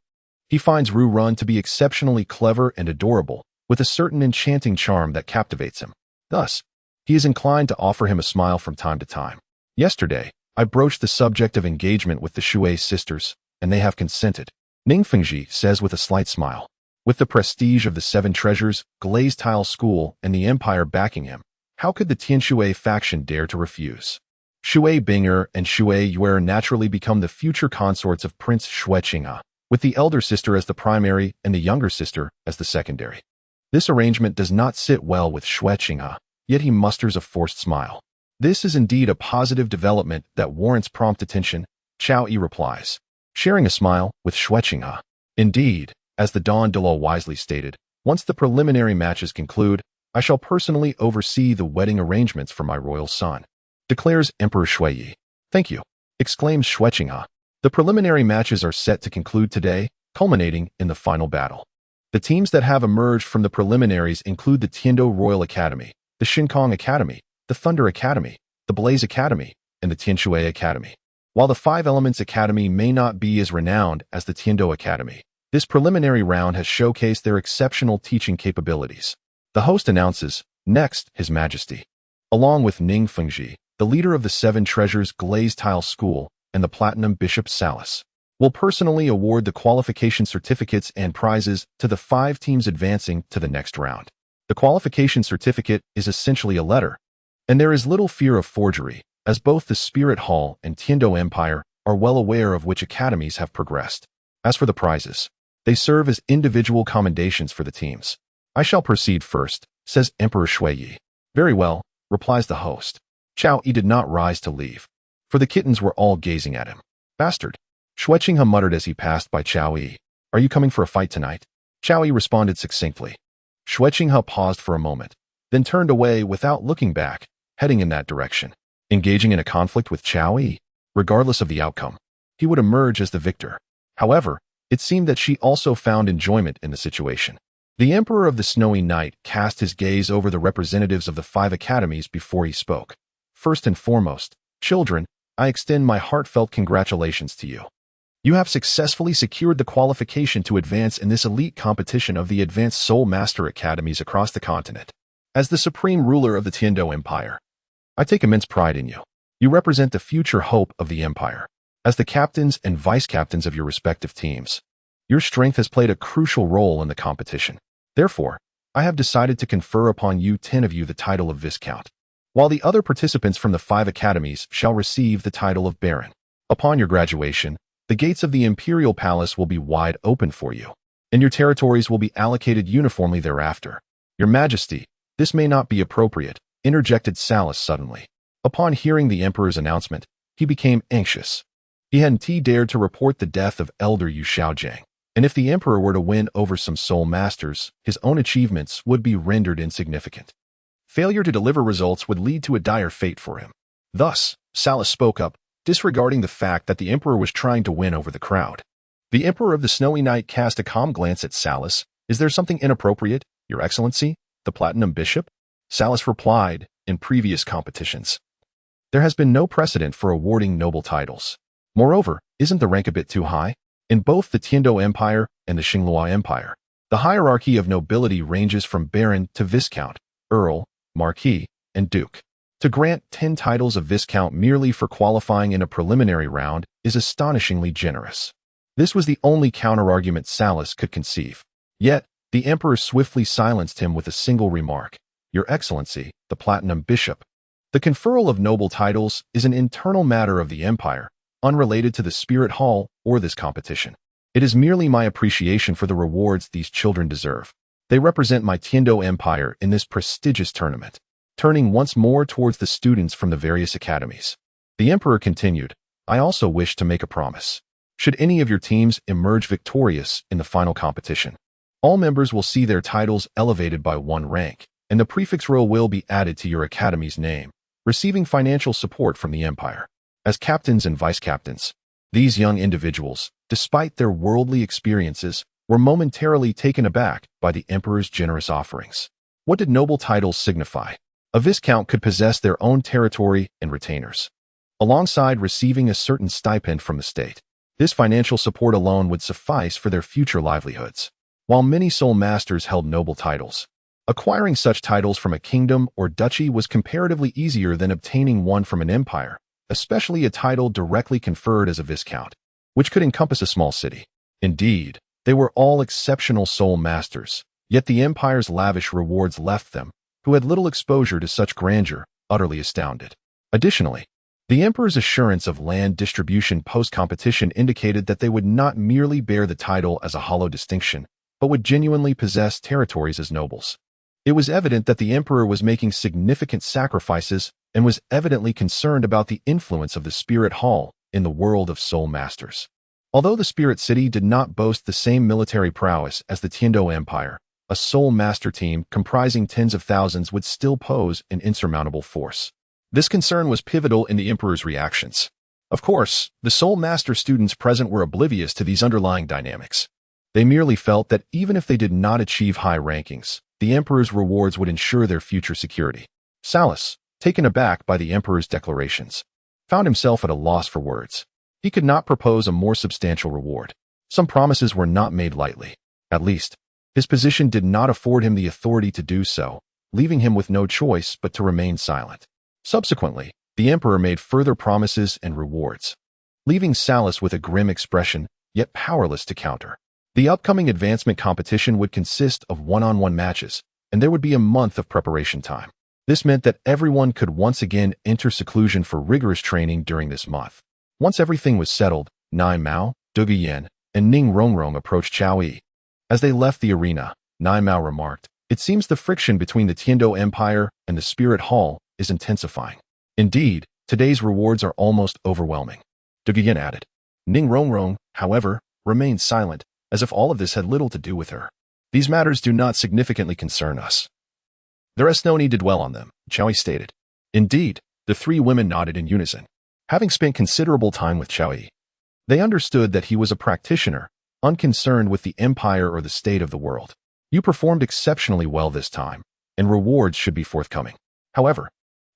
he finds Ru Run to be exceptionally clever and adorable, with a certain enchanting charm that captivates him. Thus, he is inclined to offer him a smile from time to time. Yesterday, I broached the subject of engagement with the Shui sisters, and they have consented, Ning Fengji says with a slight smile. With the prestige of the Seven Treasures, Glazed Tile School, and the Empire backing him, how could the Tianshui faction dare to refuse? Shui Binger and Shui Yuer naturally become the future consorts of Prince Zhuqing. with the elder sister as the primary and the younger sister as the secondary. This arrangement does not sit well with Zhuqing, yet he musters a forced smile. This is indeed a positive development that warrants prompt attention, Chao Yi replies, sharing a smile with Zhuqing. Indeed, as the Don Douluo wisely stated, once the preliminary matches conclude, I shall personally oversee the wedding arrangements for my royal son, declares Emperor Shui. Thank you, exclaims Zhuqing. The preliminary matches are set to conclude today, culminating in the final battle. The teams that have emerged from the preliminaries include the Tiando Royal Academy, the Shinkong Academy, the Thunder Academy, the Blaze Academy, and the Tianshui Academy. While the Five Elements Academy may not be as renowned as the Tiando Academy, this preliminary round has showcased their exceptional teaching capabilities. The host announces, next, His Majesty. Along with Ning Fengji, the leader of the Seven Treasures Glazed Tile School and the Platinum Bishop Salis, will personally award the qualification certificates and prizes to the 5 teams advancing to the next round. The qualification certificate is essentially a letter, and there is little fear of forgery, as both the Spirit Hall and Tiando Empire are well aware of which academies have progressed. As for the prizes, they serve as individual commendations for the teams. I shall proceed first, says Emperor Shui. Very well, replies the host. Chao Yi did not rise to leave, for the kittens were all gazing at him. Bastard, Zhuqing muttered as he passed by Chao Yi. Are you coming for a fight tonight? Chao Yi responded succinctly. Zhuqing paused for a moment, then turned away without looking back, heading in that direction. Engaging in a conflict with Chao Yi, regardless of the outcome, he would emerge as the victor. However, it seemed that she also found enjoyment in the situation. The Emperor of the Snowy Night cast his gaze over the representatives of the 5 academies before he spoke. First and foremost, children, I extend my heartfelt congratulations to you. You have successfully secured the qualification to advance in this elite competition of the Advanced Soul Master Academies across the continent. As the supreme ruler of the Tiando Empire, I take immense pride in you. You represent the future hope of the empire. As the captains and vice-captains of your respective teams, your strength has played a crucial role in the competition. Therefore, I have decided to confer upon you 10 of you the title of Viscount, while the other participants from the 5 academies shall receive the title of Baron. Upon your graduation, the gates of the Imperial Palace will be wide open for you, and your territories will be allocated uniformly thereafter. Your Majesty, this may not be appropriate, interjected Salis suddenly. Upon hearing the Emperor's announcement, he became anxious. He hadn't dared to report the death of Elder Yu Xiaojiang, and if the Emperor were to win over some soul masters, his own achievements would be rendered insignificant. Failure to deliver results would lead to a dire fate for him. Thus, Salis spoke up, disregarding the fact that the Emperor was trying to win over the crowd. The Emperor of the Snowy Night cast a calm glance at Salis. Is there something inappropriate, Your Excellency, the Platinum Bishop? Salis replied, in previous competitions, there has been no precedent for awarding noble titles. Moreover, isn't the rank a bit too high? In both the Tiando Empire and the Xinglua Empire, the hierarchy of nobility ranges from Baron to Viscount, Earl, Marquis, and Duke. To grant 10 titles of Viscount merely for qualifying in a preliminary round is astonishingly generous. This was the only counterargument Salis could conceive. Yet, the Emperor swiftly silenced him with a single remark. Your Excellency, the Platinum Bishop. The conferral of noble titles is an internal matter of the Empire, unrelated to the Spirit Hall or this competition. It is merely my appreciation for the rewards these children deserve. They represent my Tiando Empire in this prestigious tournament. Turning once more towards the students from the various academies, the Emperor continued, I also wish to make a promise. Should any of your teams emerge victorious in the final competition, all members will see their titles elevated by 1 rank, and the prefix row will be added to your academy's name, receiving financial support from the Empire. As captains and vice-captains, these young individuals, despite their worldly experiences, were momentarily taken aback by the Emperor's generous offerings. What did noble titles signify? A Viscount could possess their own territory and retainers, alongside receiving a certain stipend from the state. This financial support alone would suffice for their future livelihoods. While many soul masters held noble titles, acquiring such titles from a kingdom or duchy was comparatively easier than obtaining one from an empire, especially a title directly conferred as a Viscount, which could encompass a small city. Indeed, they were all exceptional soul masters, yet the Empire's lavish rewards left them, who had little exposure to such grandeur, utterly astounded. Additionally, The emperor's assurance of land distribution post-competition indicated that they would not merely bear the title as a hollow distinction, but would genuinely possess territories as nobles. It was evident that the emperor was making significant sacrifices and was evidently concerned about the influence of the Spirit Hall in the world of soul masters. Although the Spirit City did not boast the same military prowess as the Tiando Empire, a soul master team comprising tens of thousands would still pose an insurmountable force. This concern was pivotal in the emperor's reactions. Of course, the soul master students present were oblivious to these underlying dynamics. They merely felt that even if they did not achieve high rankings, the emperor's rewards would ensure their future security. Salus, taken aback by the emperor's declarations, found himself at a loss for words. He could not propose a more substantial reward. Some promises were not made lightly. At least, his position did not afford him the authority to do so, leaving him with no choice but to remain silent. Subsequently, the emperor made further promises and rewards, leaving Salus with a grim expression, yet powerless to counter. The upcoming advancement competition would consist of one-on-one matches, and there would be a month of preparation time. This meant that everyone could once again enter seclusion for rigorous training during this month. Once everything was settled, Nai Mao, Dugu and Ning Rongrong approached Chao Yi. As they left the arena, Nai Mao remarked, "It seems the friction between the Tiando Empire and the Spirit Hall is intensifying. Indeed, today's rewards are almost overwhelming." Dugu added. Ning Rongrong, however, remained silent, as if all of this had little to do with her. "These matters do not significantly concern us. There is no need to dwell on them," Chao Yi stated. Indeed, the three women nodded in unison. Having spent considerable time with Chao Yi, they understood that he was a practitioner, unconcerned with the empire or the state of the world. "You performed exceptionally well this time, and rewards should be forthcoming. However,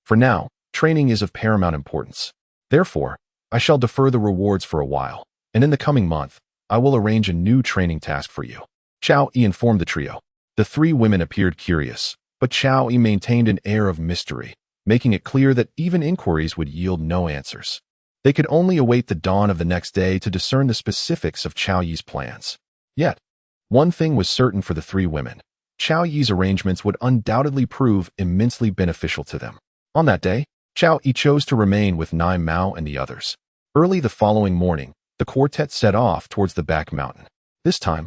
for now, training is of paramount importance. Therefore, I shall defer the rewards for a while, and in the coming month, I will arrange a new training task for you." Chao Yi informed the trio. The three women appeared curious, but Chao Yi maintained an air of mystery, making it clear that even inquiries would yield no answers. They could only await the dawn of the next day to discern the specifics of Chao Yi's plans. Yet, one thing was certain for the three women. Chao Yi's arrangements would undoubtedly prove immensely beneficial to them. On that day, Chao Yi chose to remain with Nai Mao and the others. Early the following morning, the quartet set off towards the back mountain. This time,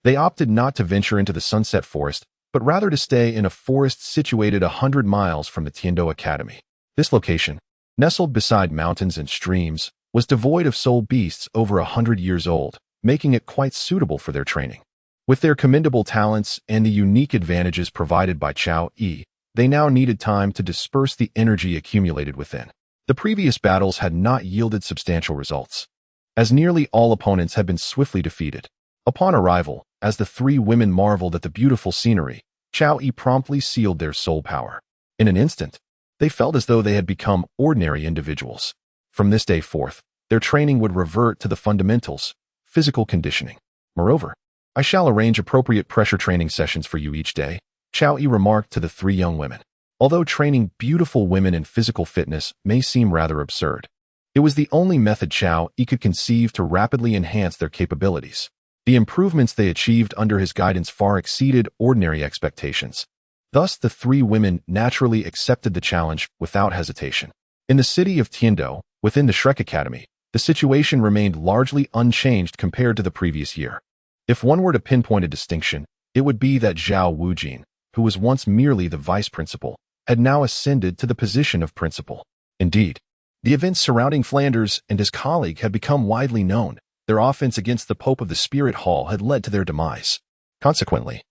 they opted not to venture into the Sunset Forest, but rather to stay in a forest situated 100 miles from the Tiando Academy. This location, nestled beside mountains and streams, was devoid of soul beasts over 100 years old, making it quite suitable for their training. With their commendable talents and the unique advantages provided by Chao Yi, they now needed time to disperse the energy accumulated within. The previous battles had not yielded substantial results, as nearly all opponents had been swiftly defeated. Upon arrival, as the three women marveled at the beautiful scenery, Chao Yi promptly sealed their soul power. In an instant, they felt as though they had become ordinary individuals. From this day forth, their training would revert to the fundamentals, physical conditioning. Moreover, "I shall arrange appropriate pressure training sessions for you each day," Chao Yi remarked to the three young women. Although training beautiful women in physical fitness may seem rather absurd, it was the only method Chao Yi could conceive to rapidly enhance their capabilities. The improvements they achieved under his guidance far exceeded ordinary expectations. Thus, the three women naturally accepted the challenge without hesitation. In the city of Tiando, within the Shrek Academy, the situation remained largely unchanged compared to the previous year. If one were to pinpoint a distinction, it would be that Zhao Wujin, who was once merely the vice principal, had now ascended to the position of principal. Indeed, the events surrounding Flanders and his colleague had become widely known. Their offense against the Pope of the Spirit Hall had led to their demise. Consequently,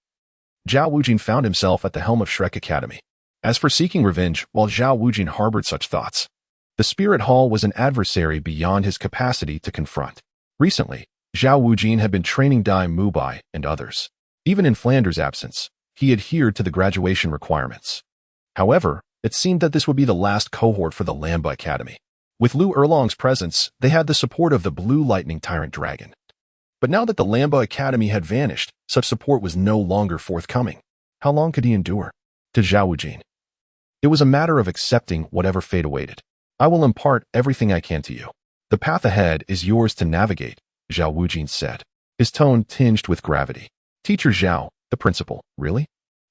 Zhao Wujin found himself at the helm of Shrek Academy. As for seeking revenge, while Zhao Wujin harbored such thoughts, the Spirit Hall was an adversary beyond his capacity to confront. Recently, Zhao Wujin had been training Dai Mubai and others. Even in Flanders' absence, he adhered to the graduation requirements. However, it seemed that this would be the last cohort for the Lamba Academy. With Lu Erlong's presence, they had the support of the Blue Lightning Tyrant Dragon. But now that the Lamba Academy had vanished, such support was no longer forthcoming. How long could he endure? To Zhao Wujin, it was a matter of accepting whatever fate awaited. "I will impart everything I can to you. The path ahead is yours to navigate," Zhao Wujin said, his tone tinged with gravity. "Teacher Zhao, the principal, really?"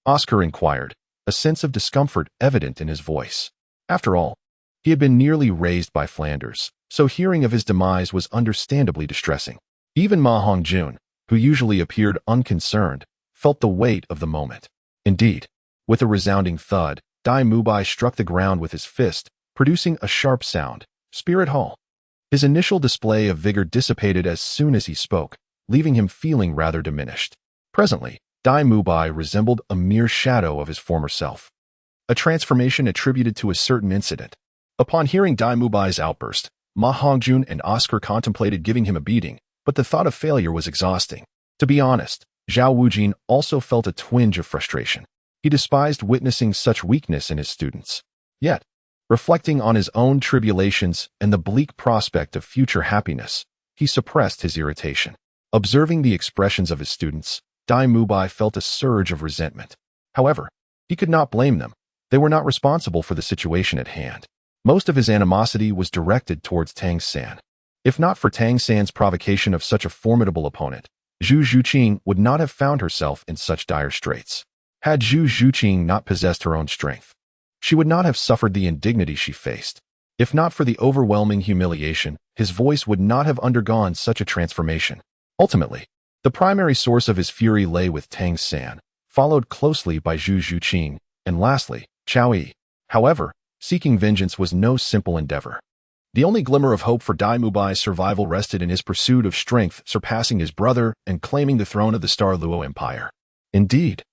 Oscar inquired, a sense of discomfort evident in his voice. After all, He had been nearly raised by Flanders, so hearing of his demise was understandably distressing. Even Ma Hongjun, who usually appeared unconcerned, felt the weight of the moment. Indeed, with a resounding thud, Dai Mubai struck the ground with his fist, producing a sharp sound. Spirit Hall. His initial display of vigor dissipated as soon as he spoke, leaving him feeling rather diminished. Presently, Dai Mubai resembled a mere shadow of his former self. A transformation attributed to a certain incident. Upon hearing Dai Mubai's outburst, Ma Hongjun and Oscar contemplated giving him a beating, but the thought of failure was exhausting. To be honest, Zhao Wujin also felt a twinge of frustration. He despised witnessing such weakness in his students. Yet, reflecting on his own tribulations and the bleak prospect of future happiness, he suppressed his irritation. Observing the expressions of his students, Dai Mubai felt a surge of resentment. However, he could not blame them. They were not responsible for the situation at hand. Most of his animosity was directed towards Tang San. If not for Tang San's provocation of such a formidable opponent, Zhuqing would not have found herself in such dire straits. Had Zhuqing not possessed her own strength, she would not have suffered the indignity she faced. If not for the overwhelming humiliation, his voice would not have undergone such a transformation. Ultimately, the primary source of his fury lay with Tang San, followed closely by Zhuqing, and lastly, Chao Yi. However, seeking vengeance was no simple endeavor. The only glimmer of hope for Dai Mubai's survival rested in his pursuit of strength, surpassing his brother and claiming the throne of the Star Luo Empire. Indeed,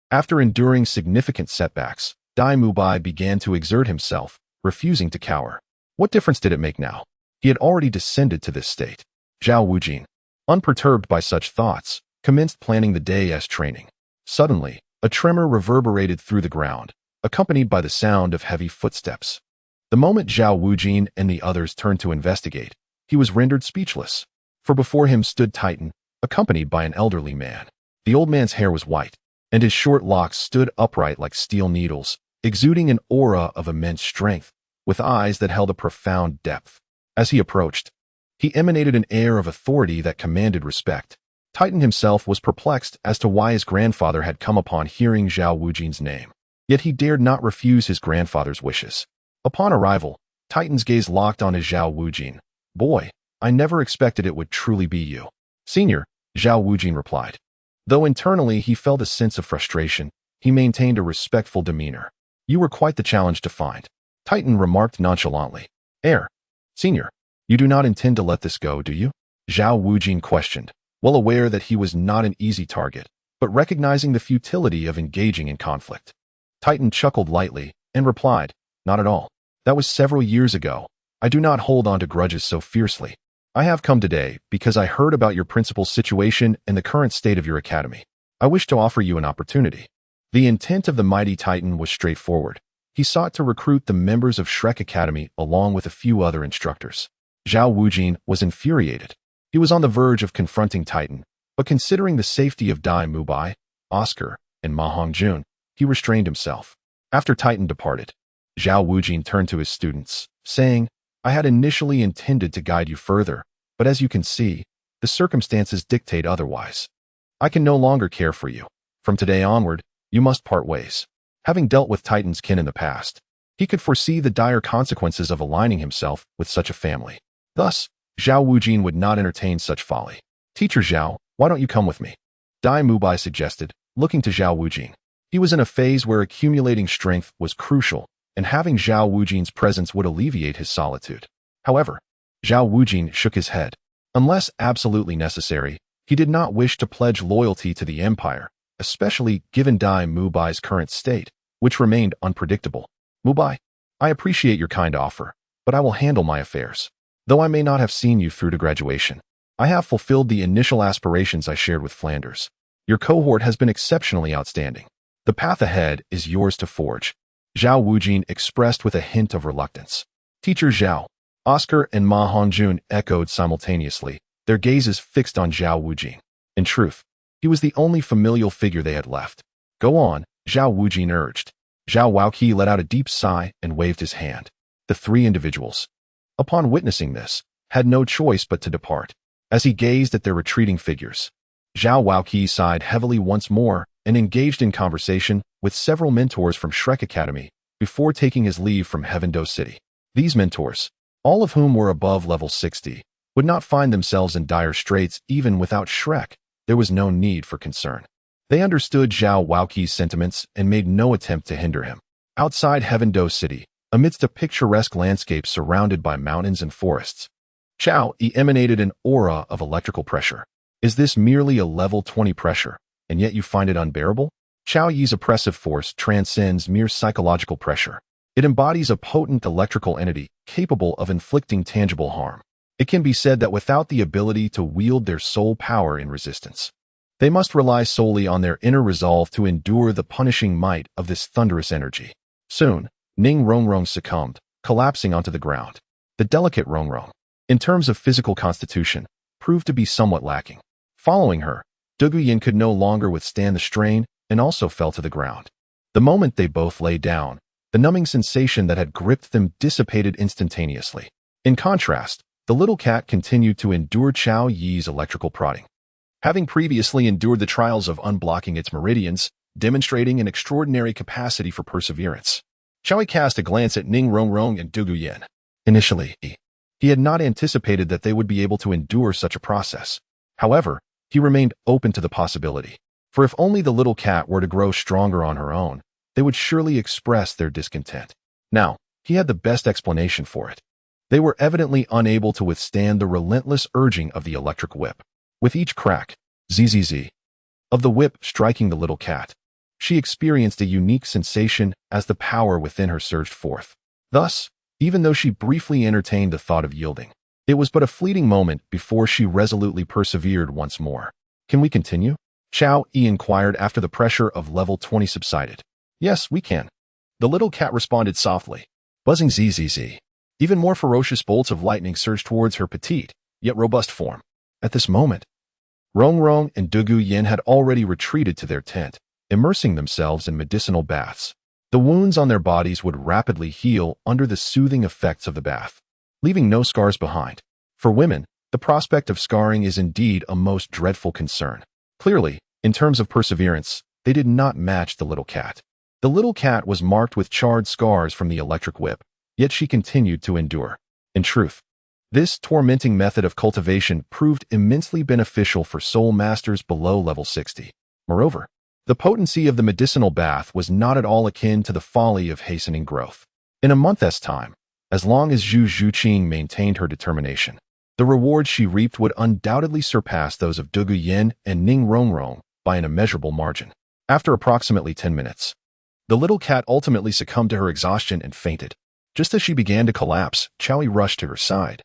after enduring significant setbacks, Dai Mubai began to exert himself, refusing to cower. What difference did it make now? He had already descended to this state. Zhao Wujin, unperturbed by such thoughts, commenced planning the day as training. Suddenly, a tremor reverberated through the ground, accompanied by the sound of heavy footsteps. The moment Zhao Wujin and the others turned to investigate, he was rendered speechless, for before him stood Titan, accompanied by an elderly man. The old man's hair was white, and his short locks stood upright like steel needles, exuding an aura of immense strength, with eyes that held a profound depth. As he approached, he emanated an air of authority that commanded respect. Titan himself was perplexed as to why his grandfather had come upon hearing Zhao Wujin's name. Yet he dared not refuse his grandfather's wishes. Upon arrival, Titan's gaze locked on his Zhao Wujin. "Boy, I never expected it would truly be you." "Senior," Zhao Wujin replied. Though internally he felt a sense of frustration, he maintained a respectful demeanor. "You were quite the challenge to find," Titan remarked nonchalantly. Senior, you do not intend to let this go, do you?" Zhao Wujin questioned, well aware that he was not an easy target, but recognizing the futility of engaging in conflict. Titan chuckled lightly and replied, "Not at all. That was several years ago. I do not hold on to grudges so fiercely. I have come today because I heard about your principal's situation and the current state of your academy. I wish to offer you an opportunity." The intent of the mighty Titan was straightforward. He sought to recruit the members of Shrek Academy along with a few other instructors. Zhao Wujin was infuriated. He was on the verge of confronting Titan, but considering the safety of Dai Mubai, Oscar, and Ma Hongjun, he restrained himself. After Titan departed, Zhao Wujin turned to his students, saying, "I had initially intended to guide you further, but as you can see, the circumstances dictate otherwise. I can no longer care for you. From today onward, you must part ways." Having dealt with Titan's kin in the past, he could foresee the dire consequences of aligning himself with such a family. Thus, Zhao Wujin would not entertain such folly. "Teacher Zhao, why don't you come with me?" Dai Mubai suggested, looking to Zhao Wujin. He was in a phase where accumulating strength was crucial, and having Zhao Wujin's presence would alleviate his solitude. However, Zhao Wujin shook his head. Unless absolutely necessary, he did not wish to pledge loyalty to the empire, especially given Dai Mubai's current state, which remained unpredictable. "Mubai, I appreciate your kind offer, but I will handle my affairs. Though I may not have seen you through to graduation, I have fulfilled the initial aspirations I shared with Flanders. Your cohort has been exceptionally outstanding. The path ahead is yours to forge." Zhao Wujin expressed with a hint of reluctance. "Teacher Zhao," Oscar and Ma Hongjun echoed simultaneously, their gazes fixed on Zhao Wujin. In truth, he was the only familial figure they had left. "Go on," Zhao Wujin urged. Zhao Waoqi let out a deep sigh and waved his hand. The three individuals, upon witnessing this, had no choice but to depart. As he gazed at their retreating figures, Zhao Waoqi sighed heavily once more and engaged in conversation with several mentors from Shrek Academy before taking his leave from Heaven Do City. These mentors, all of whom were above level 60, would not find themselves in dire straits even without Shrek. There was no need for concern. They understood Zhao Waoqi's sentiments and made no attempt to hinder him. Outside Heaven Do City, amidst a picturesque landscape surrounded by mountains and forests, Zhao Yi emanated an aura of electrical pressure. Is this merely a level 20 pressure, and yet you find it unbearable? Zhao Yi's oppressive force transcends mere psychological pressure. It embodies a potent electrical entity capable of inflicting tangible harm. It can be said that without the ability to wield their soul power in resistance, they must rely solely on their inner resolve to endure the punishing might of this thunderous energy. Soon, Ning Rongrong succumbed, collapsing onto the ground. The delicate Rongrong, in terms of physical constitution, proved to be somewhat lacking. Following her, Dugu could no longer withstand the strain and also fell to the ground. The moment they both lay down, the numbing sensation that had gripped them dissipated instantaneously. In contrast, the little cat continued to endure Zhao Yi's electrical prodding. Having previously endured the trials of unblocking its meridians, demonstrating an extraordinary capacity for perseverance, Zhao Yi cast a glance at Ning Rongrong and Dugu. Initially, he had not anticipated that they would be able to endure such a process. However, he remained open to the possibility. For if only the little cat were to grow stronger on her own, they would surely express their discontent. Now, he had the best explanation for it. They were evidently unable to withstand the relentless urging of the electric whip. With each crack, zzz, of the whip striking the little cat, she experienced a unique sensation as the power within her surged forth. Thus, even though she briefly entertained the thought of yielding, it was but a fleeting moment before she resolutely persevered once more. Can we continue? Zhao Yi inquired after the pressure of level 20 subsided. Yes, we can. The little cat responded softly. Buzzing zzz. Even more ferocious bolts of lightning surged towards her petite, yet robust form. At this moment, Rongrong and Dugu had already retreated to their tent, immersing themselves in medicinal baths. The wounds on their bodies would rapidly heal under the soothing effects of the bath, leaving no scars behind. For women, the prospect of scarring is indeed a most dreadful concern. Clearly, in terms of perseverance, they did not match the little cat. The little cat was marked with charred scars from the electric whip, yet she continued to endure. In truth, this tormenting method of cultivation proved immensely beneficial for soul masters below level 60. Moreover, the potency of the medicinal bath was not at all akin to the folly of hastening growth. In a month's time, as long as Zhuqing maintained her determination, the rewards she reaped would undoubtedly surpass those of Dugu and Ning Rongrong by an immeasurable margin. After approximately 10 minutes, the little cat ultimately succumbed to her exhaustion and fainted. Just as she began to collapse, Zhao Yi rushed to her side,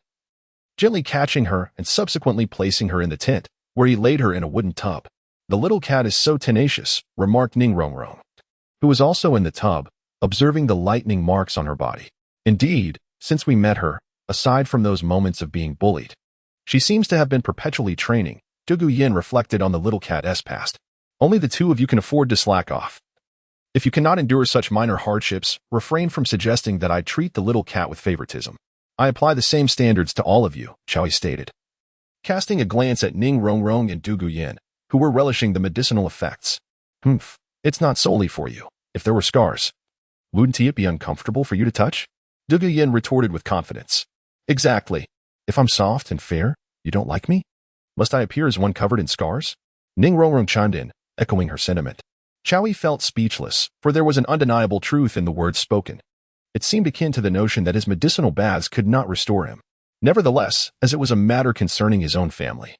gently catching her and subsequently placing her in the tent, where he laid her in a wooden tub. The little cat is so tenacious, remarked Ning Rongrong, who was also in the tub, observing the lightning marks on her body. Indeed, since we met her, aside from those moments of being bullied, she seems to have been perpetually training. Dugu reflected on the little cat's past. Only the two of you can afford to slack off. If you cannot endure such minor hardships, refrain from suggesting that I treat the little cat with favoritism. I apply the same standards to all of you, Zhao Yi stated, casting a glance at Ning Rongrong and Dugu, who were relishing the medicinal effects. It's not solely for you. If there were scars, wouldn't it be uncomfortable for you to touch? Dugu retorted with confidence. Exactly. If I'm soft and fair, you don't like me? Must I appear as one covered in scars? Ning Rongrong chimed in, echoing her sentiment. Zhao Yi felt speechless, for there was an undeniable truth in the words spoken. It seemed akin to the notion that his medicinal baths could not restore him. Nevertheless, as it was a matter concerning his own family,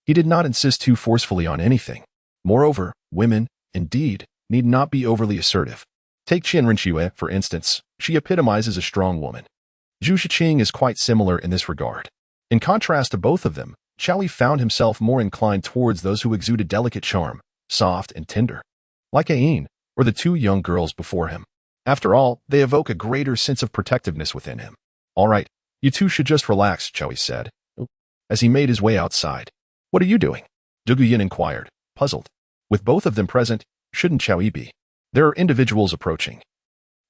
he did not insist too forcefully on anything. Moreover, women, indeed, need not be overly assertive. Take Qian Renxue, for instance. She epitomizes a strong woman. Zhuqing is quite similar in this regard. In contrast to both of them, Zhao Yi found himself more inclined towards those who exuded delicate charm, soft and tender, like Ain, or the two young girls before him. After all, they evoke a greater sense of protectiveness within him. All right, you two should just relax, Zhao Yi said, as he made his way outside. What are you doing? Dugu inquired, puzzled. With both of them present, shouldn't Zhao Yi be? There are individuals approaching.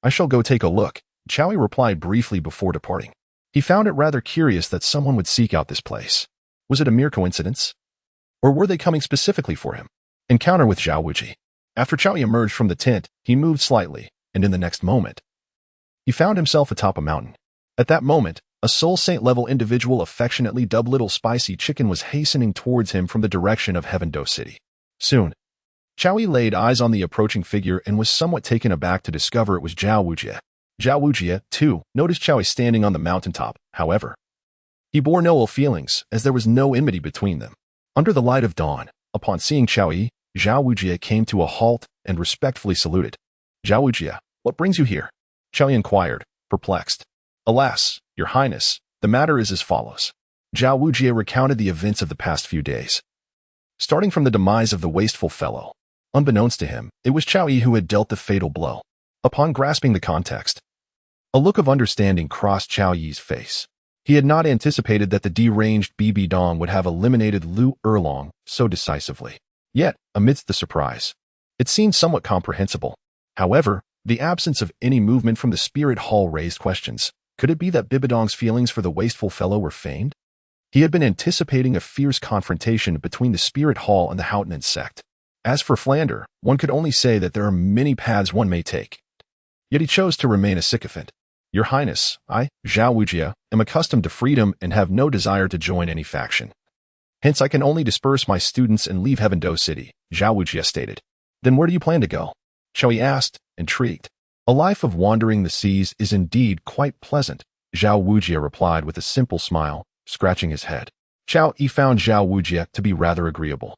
I shall go take a look, Zhao Yi replied briefly before departing. He found it rather curious that someone would seek out this place. Was it a mere coincidence? Or were they coming specifically for him? Encounter with Zhao Wuji. After Zhao Yi emerged from the tent, he moved slightly, and in the next moment, he found himself atop a mountain. At that moment, a Soul Saint-level individual affectionately dubbed Little Spicy Chicken was hastening towards him from the direction of Heaven-Do City. Soon, Qiao Yi laid eyes on the approaching figure and was somewhat taken aback to discover it was Zhao Wujie. Zhao Wujie, too, noticed Qiao Yi standing on the mountaintop. However, he bore no ill feelings, as there was no enmity between them. Under the light of dawn, upon seeing Qiao Yi, Zhao Wujie came to a halt and respectfully saluted. Zhao Wujie, what brings you here? Qiao Yi inquired, perplexed. Alas, Your Highness, the matter is as follows. Zhao Wujie recounted the events of the past few days. Starting from the demise of the wasteful fellow, unbeknownst to him, it was Qiao Yi who had dealt the fatal blow. Upon grasping the context, a look of understanding crossed Qiao Yi's face. He had not anticipated that the deranged Bibi Dong would have eliminated Lu Erlong so decisively. Yet, amidst the surprise, it seemed somewhat comprehensible. However, the absence of any movement from the spirit hall raised questions. Could it be that Bibidong's feelings for the wasteful fellow were feigned? He had been anticipating a fierce confrontation between the spirit hall and the Houghton sect. As for Flander, one could only say that there are many paths one may take. Yet he chose to remain a sycophant. Your Highness, I, Zhao Wujie, am accustomed to freedom and have no desire to join any faction. Hence I can only disperse my students and leave Heaven-Do City, Zhao Wujie stated. Then where do you plan to go? Qiao Yi asked, intrigued. A life of wandering the seas is indeed quite pleasant, Zhao Wujie replied with a simple smile, scratching his head. Qiao Yi found Zhao Wujie to be rather agreeable.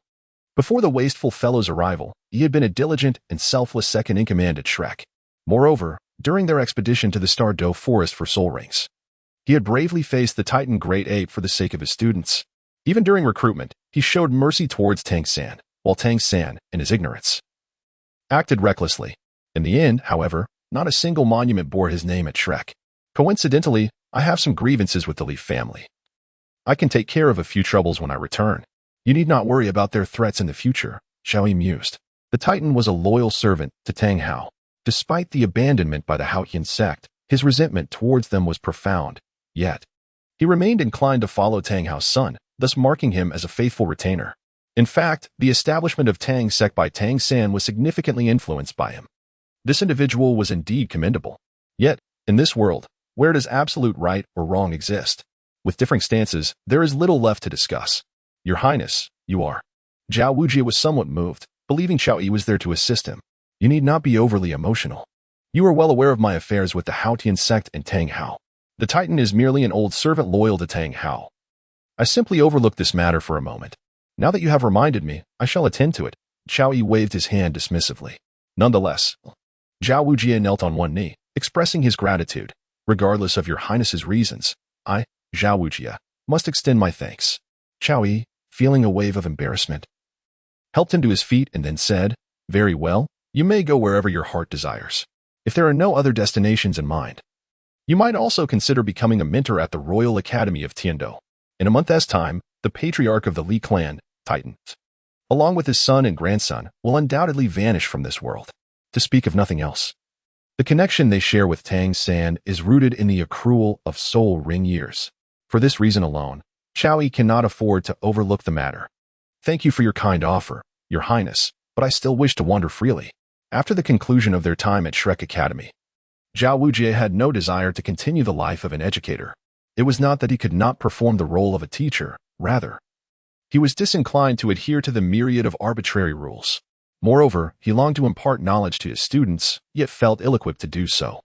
Before the wasteful fellow's arrival, he had been a diligent and selfless second-in-command at Shrek. Moreover, during their expedition to the Star-Do Forest for soul rings, he had bravely faced the Titan Great Ape for the sake of his students. Even during recruitment, he showed mercy towards Tang San, while Tang San, in his ignorance, acted recklessly. In the end, however, not a single monument bore his name at Shrek. Coincidentally, I have some grievances with the Leaf family. I can take care of a few troubles when I return. You need not worry about their threats in the future, Qiao Yi mused. The Titan was a loyal servant to Tang Hao. Despite the abandonment by the Haotian sect, his resentment towards them was profound. Yet, he remained inclined to follow Tang Hao's son, thus marking him as a faithful retainer. In fact, the establishment of Tang sect by Tang San was significantly influenced by him. This individual was indeed commendable. Yet, in this world, where does absolute right or wrong exist? With differing stances, there is little left to discuss. Your Highness, you are. Zhao Wujie was somewhat moved, believing Qiao Yi was there to assist him. You need not be overly emotional. You are well aware of my affairs with the Haotian sect and Tang Hao. The Titan is merely an old servant loyal to Tang Hao. I simply overlooked this matter for a moment. Now that you have reminded me, I shall attend to it. Qiao Yi waved his hand dismissively. Nonetheless, Zhao Wujie knelt on one knee, expressing his gratitude. Regardless of your Highness's reasons, I, Zhao Wujie, must extend my thanks. Qiao Yi, feeling a wave of embarrassment, helped him to his feet and then said, Very well, you may go wherever your heart desires. If there are no other destinations in mind, you might also consider becoming a mentor at the Royal Academy of Tiando. In a month's time, the patriarch of the Li clan, Titans, along with his son and grandson, will undoubtedly vanish from this world. To speak of nothing else, the connection they share with Tang San is rooted in the accrual of soul ring years. For this reason alone, Qiao Yi cannot afford to overlook the matter. Thank you for your kind offer, Your Highness, but I still wish to wander freely. After the conclusion of their time at Shrek Academy, Zhao Wujie had no desire to continue the life of an educator. It was not that he could not perform the role of a teacher, rather, he was disinclined to adhere to the myriad of arbitrary rules. Moreover, he longed to impart knowledge to his students, yet felt ill-equipped to do so.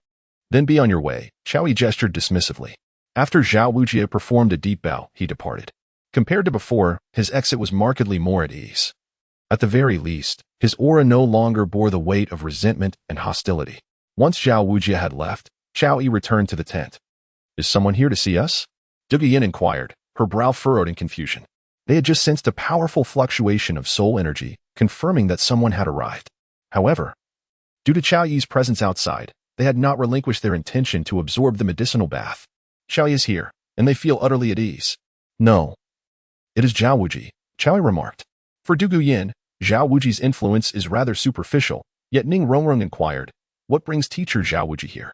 Then be on your way, Qiao Yi gestured dismissively. After Zhao Wujie performed a deep bow, he departed. Compared to before, his exit was markedly more at ease. At the very least, his aura no longer bore the weight of resentment and hostility. Once Zhao Wujie had left, Qiao Yi returned to the tent. Is someone here to see us? Dugu inquired, her brow furrowed in confusion. They had just sensed a powerful fluctuation of soul energy, confirming that someone had arrived. However, due to Qiao Yi's presence outside, they had not relinquished their intention to absorb the medicinal bath. Qiao Yi is here, and they feel utterly at ease. No. It is Zhao Wujie, Qiao Yi remarked. For Dugu Yin, Zhao Wujie's influence is rather superficial, yet Ning Rongrong inquired, what brings teacher Zhao Wujie here?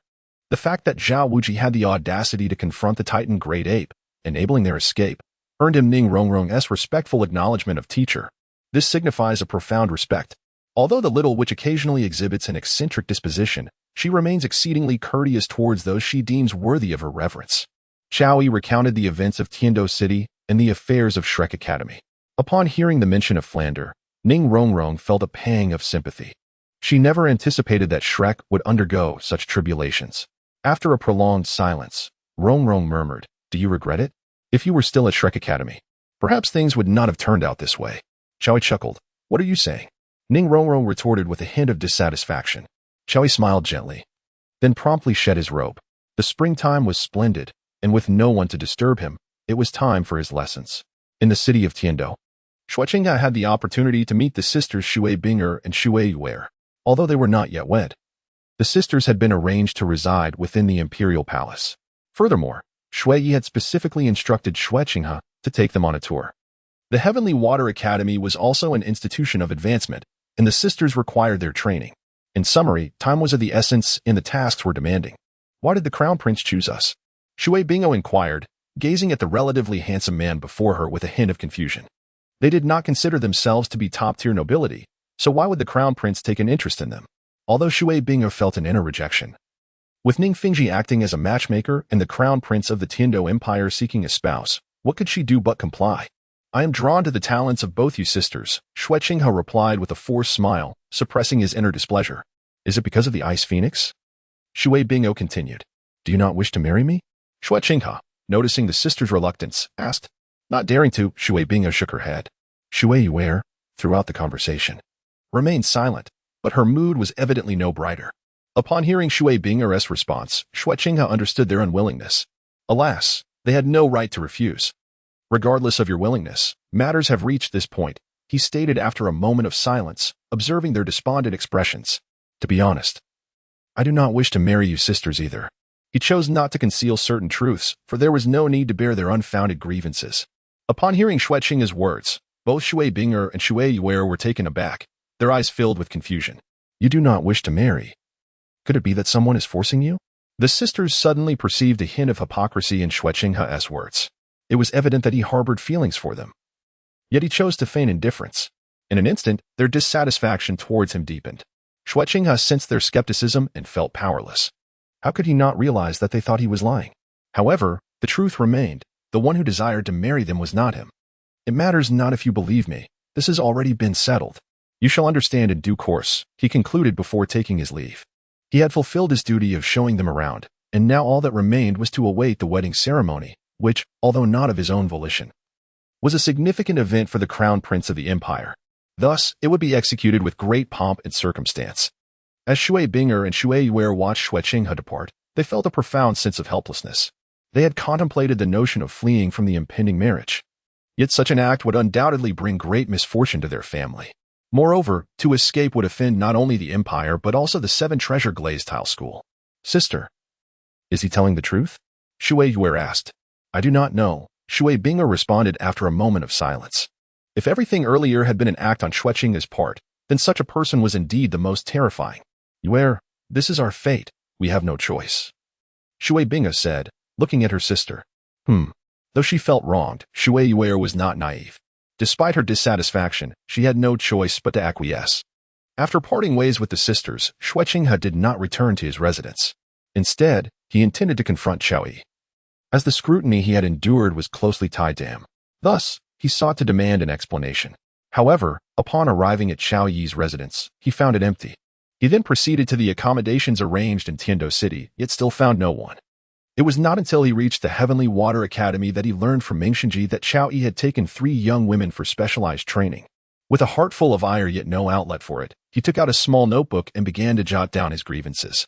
The fact that Zhao Wujie had the audacity to confront the Titan Great Ape, enabling their escape, earned him Ning Rongrong's respectful acknowledgement of teacher. This signifies a profound respect. Although the little which occasionally exhibits an eccentric disposition, She remains exceedingly courteous towards those she deems worthy of her reverence. Chao Yi recounted the events of Tiando City and the affairs of Shrek Academy. Upon hearing the mention of Flander, Ning Rongrong felt a pang of sympathy. She never anticipated that Shrek would undergo such tribulations. After a prolonged silence, Rongrong murmured, "Do you regret it? If you were still at Shrek Academy, perhaps things would not have turned out this way." Chao Yi chuckled. "What are you saying?" Ning Rongrong retorted with a hint of dissatisfaction. Chao Yi smiled gently, then promptly shed his robe. The springtime was splendid, and with no one to disturb him, it was time for his lessons. In the city of Tiando, Zhuqing had the opportunity to meet the sisters Shui Binger and Shui Yuer, although they were not yet wed. The sisters had been arranged to reside within the imperial palace. Furthermore, Shui Yi had specifically instructed Zhuqing to take them on a tour. The Heavenly Water Academy was also an institution of advancement, and the sisters required their training. In summary, time was of the essence and the tasks were demanding. "Why did the Crown Prince choose us?" Shui Bingo inquired, gazing at the relatively handsome man before her with a hint of confusion. They did not consider themselves to be top-tier nobility, so why would the Crown Prince take an interest in them? Although Shui Bingo felt an inner rejection. With Ning Fingji acting as a matchmaker and the Crown Prince of the Tiando Empire seeking a spouse, what could she do but comply? "I am drawn to the talents of both you sisters," Zhuqing replied with a forced smile, suppressing his inner displeasure. "Is it because of the Ice Phoenix?" Shui Bingo continued. "Do you not wish to marry me?" Zhuqing, noticing the sisters' reluctance, asked. Not daring to, Shui Bingo shook her head. Shui Yuer, throughout the conversation, remained silent, but her mood was evidently no brighter. Upon hearing Shui Binger's response, Zhuqing understood their unwillingness. Alas, they had no right to refuse. "Regardless of your willingness, matters have reached this point," he stated after a moment of silence, observing their despondent expressions. "To be honest, I do not wish to marry you sisters either." He chose not to conceal certain truths, for there was no need to bear their unfounded grievances. Upon hearing Zhuqing's words, both Shui Binger and Shui Yuer were taken aback, their eyes filled with confusion. "You do not wish to marry? Could it be that someone is forcing you?" The sisters suddenly perceived a hint of hypocrisy in Zhuqing's words. It was evident that he harbored feelings for them. Yet he chose to feign indifference. In an instant, their dissatisfaction towards him deepened. Zhuqing sensed their skepticism and felt powerless. How could he not realize that they thought he was lying? However, the truth remained. The one who desired to marry them was not him. "It matters not if you believe me. This has already been settled. You shall understand in due course," he concluded before taking his leave. He had fulfilled his duty of showing them around, and now all that remained was to await the wedding ceremony, which, although not of his own volition, was a significant event for the Crown Prince of the Empire. Thus, it would be executed with great pomp and circumstance. As Shui Binger and Shui Yuer watched Zhuqing depart, they felt a profound sense of helplessness. They had contemplated the notion of fleeing from the impending marriage. Yet such an act would undoubtedly bring great misfortune to their family. Moreover, to escape would offend not only the Empire but also the Seven Treasure Glazed Tile School. "Sister, is he telling the truth?" Shui Yuer asked. "I do not know," Shui Binger responded after a moment of silence. If everything earlier had been an act on Zhuqing's part, then such a person was indeed the most terrifying. "Yuer, this is our fate. We have no choice," Shui Binger said, looking at her sister. Though she felt wronged, Shui Yuer was not naive. Despite her dissatisfaction, she had no choice but to acquiesce. After parting ways with the sisters, Zhuqing did not return to his residence. Instead, he intended to confront Chao Yi, as the scrutiny he had endured was closely tied to him. Thus, he sought to demand an explanation. However, upon arriving at Chao Yi's residence, he found it empty. He then proceeded to the accommodations arranged in Tiando City, yet still found no one. It was not until he reached the Heavenly Water Academy that he learned from Mingxinji that Chao Yi had taken 3 young women for specialized training. With a heart full of ire yet no outlet for it, he took out a small notebook and began to jot down his grievances.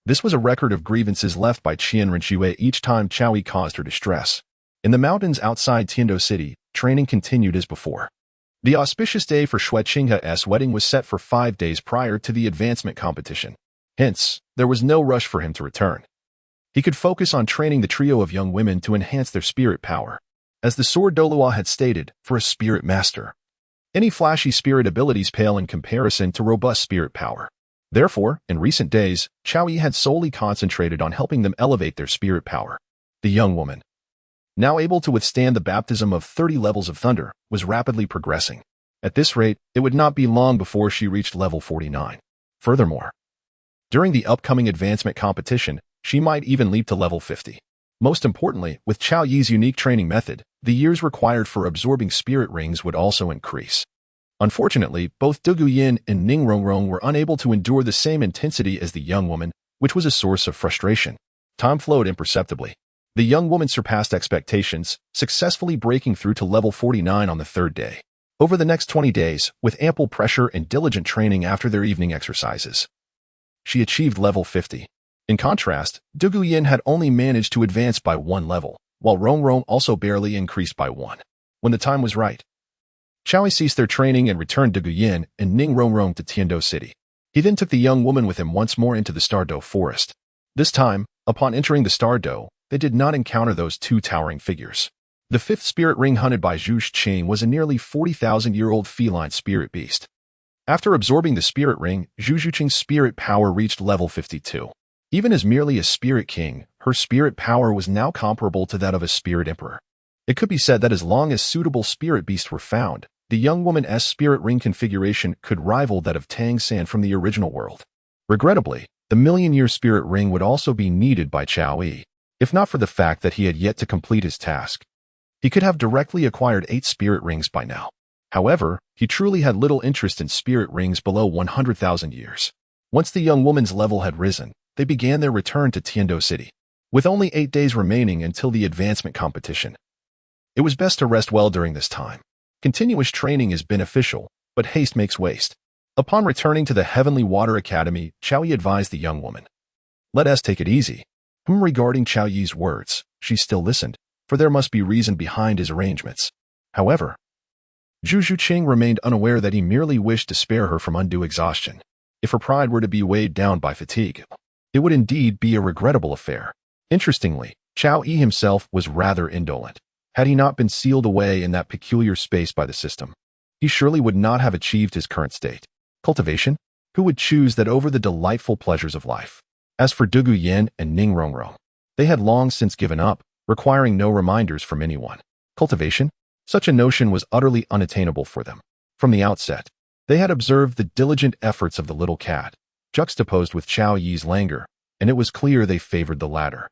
This was a record of grievances left by Qian Renxue each time Chao Yi caused her distress. In the mountains outside Tiando City, training continued as before. The auspicious day for Zhuqing's wedding was set for 5 days prior to the advancement competition. Hence, there was no rush for him to return. He could focus on training the trio of young women to enhance their spirit power. As the Sword Douluo had stated, for a spirit master, any flashy spirit abilities pale in comparison to robust spirit power. Therefore, in recent days, Chao Yi had solely concentrated on helping them elevate their spirit power. The young woman, now able to withstand the baptism of 30 levels of thunder, was rapidly progressing. At this rate, it would not be long before she reached level 49. Furthermore, During the upcoming advancement competition, she might even leap to level 50. Most importantly, with Qiao Yi's unique training method, the years required for absorbing spirit rings would also increase. Unfortunately, both Dugu Yin and Ning Rongrong were unable to endure the same intensity as the young woman, which was a source of frustration. Time flowed imperceptibly. The young woman surpassed expectations, successfully breaking through to level 49 on the third day. Over the next 20 days, with ample pressure and diligent training after their evening exercises, she achieved level 50. In contrast, Dugu Yin had only managed to advance by 1 level, while Rongrong also barely increased by 1. When the time was right, Qiao Yi ceased their training and returned Dugu Yin and Ning Rongrong to Tiando City. He then took the young woman with him once more into the Stardo forest. This time, upon entering the Stardo, they did not encounter those two towering figures. The fifth spirit ring hunted by Zhuqing was a nearly 40,000-year-old feline spirit beast. After absorbing the spirit ring, Zhuqing's spirit power reached level 52. Even as merely a spirit king, her spirit power was now comparable to that of a spirit emperor. It could be said that as long as suitable spirit beasts were found, the young woman's spirit ring configuration could rival that of Tang San from the original world. Regrettably, the million-year spirit ring would also be needed by Qiao Yi, if not for the fact that he had yet to complete his task. He could have directly acquired 8 spirit rings by now. However, he truly had little interest in spirit rings below 100,000 years. Once the young woman's level had risen, they began their return to Tiando City. With only 8 days remaining until the advancement competition, it was best to rest well during this time. Continuous training is beneficial, but haste makes waste. Upon returning to the Heavenly Water Academy, Qiao Yi advised the young woman, "Let us take it easy." Regarding Qiao Yi's words, she still listened, for there must be reason behind his arrangements. However, Zhuqing remained unaware that he merely wished to spare her from undue exhaustion. If her pride were to be weighed down by fatigue, it would indeed be a regrettable affair. Interestingly, Qiao Yi himself was rather indolent. Had he not been sealed away in that peculiar space by the system, he surely would not have achieved his current state. Cultivation? Who would choose that over the delightful pleasures of life? As for Dugu Yin and Ning Rongrong, they had long since given up, requiring no reminders from anyone. Cultivation? Such a notion was utterly unattainable for them. From the outset, they had observed the diligent efforts of the little cat, juxtaposed with Qiao Yi's languor, and it was clear they favored the latter.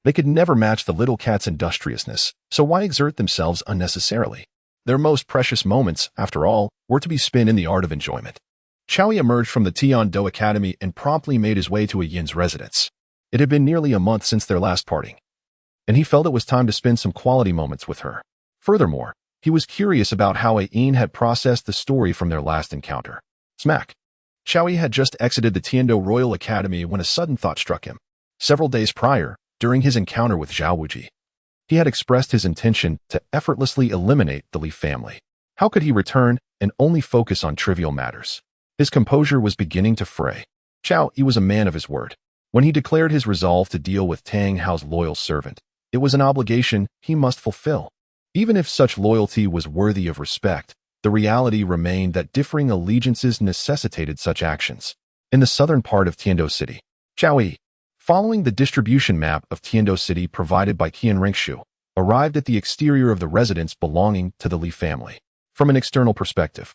They could never match the little cat's industriousness, so why exert themselves unnecessarily? Their most precious moments, after all, were to be spent in the art of enjoyment. Qiao Yi emerged from the Tiando Academy and promptly made his way to a Yin's residence. It had been nearly a month since their last parting, and he felt it was time to spend some quality moments with her. Furthermore, he was curious about how Yin had processed the story from their last encounter. Smack! Qiao Yi had just exited the Tiando Royal Academy when a sudden thought struck him. Several days prior, during his encounter with Zhao Wuji, he had expressed his intention to effortlessly eliminate the Li family. How could he return and only focus on trivial matters? His composure was beginning to fray. Qiao Yi was a man of his word. When he declared his resolve to deal with Tang Hao's loyal servant, it was an obligation he must fulfill. Even if such loyalty was worthy of respect, the reality remained that differing allegiances necessitated such actions. In the southern part of Tiando City, Qiao Yi, following the distribution map of Tiando City provided by Qian Ringshu, arrived at the exterior of the residence belonging to the Li family. From an external perspective,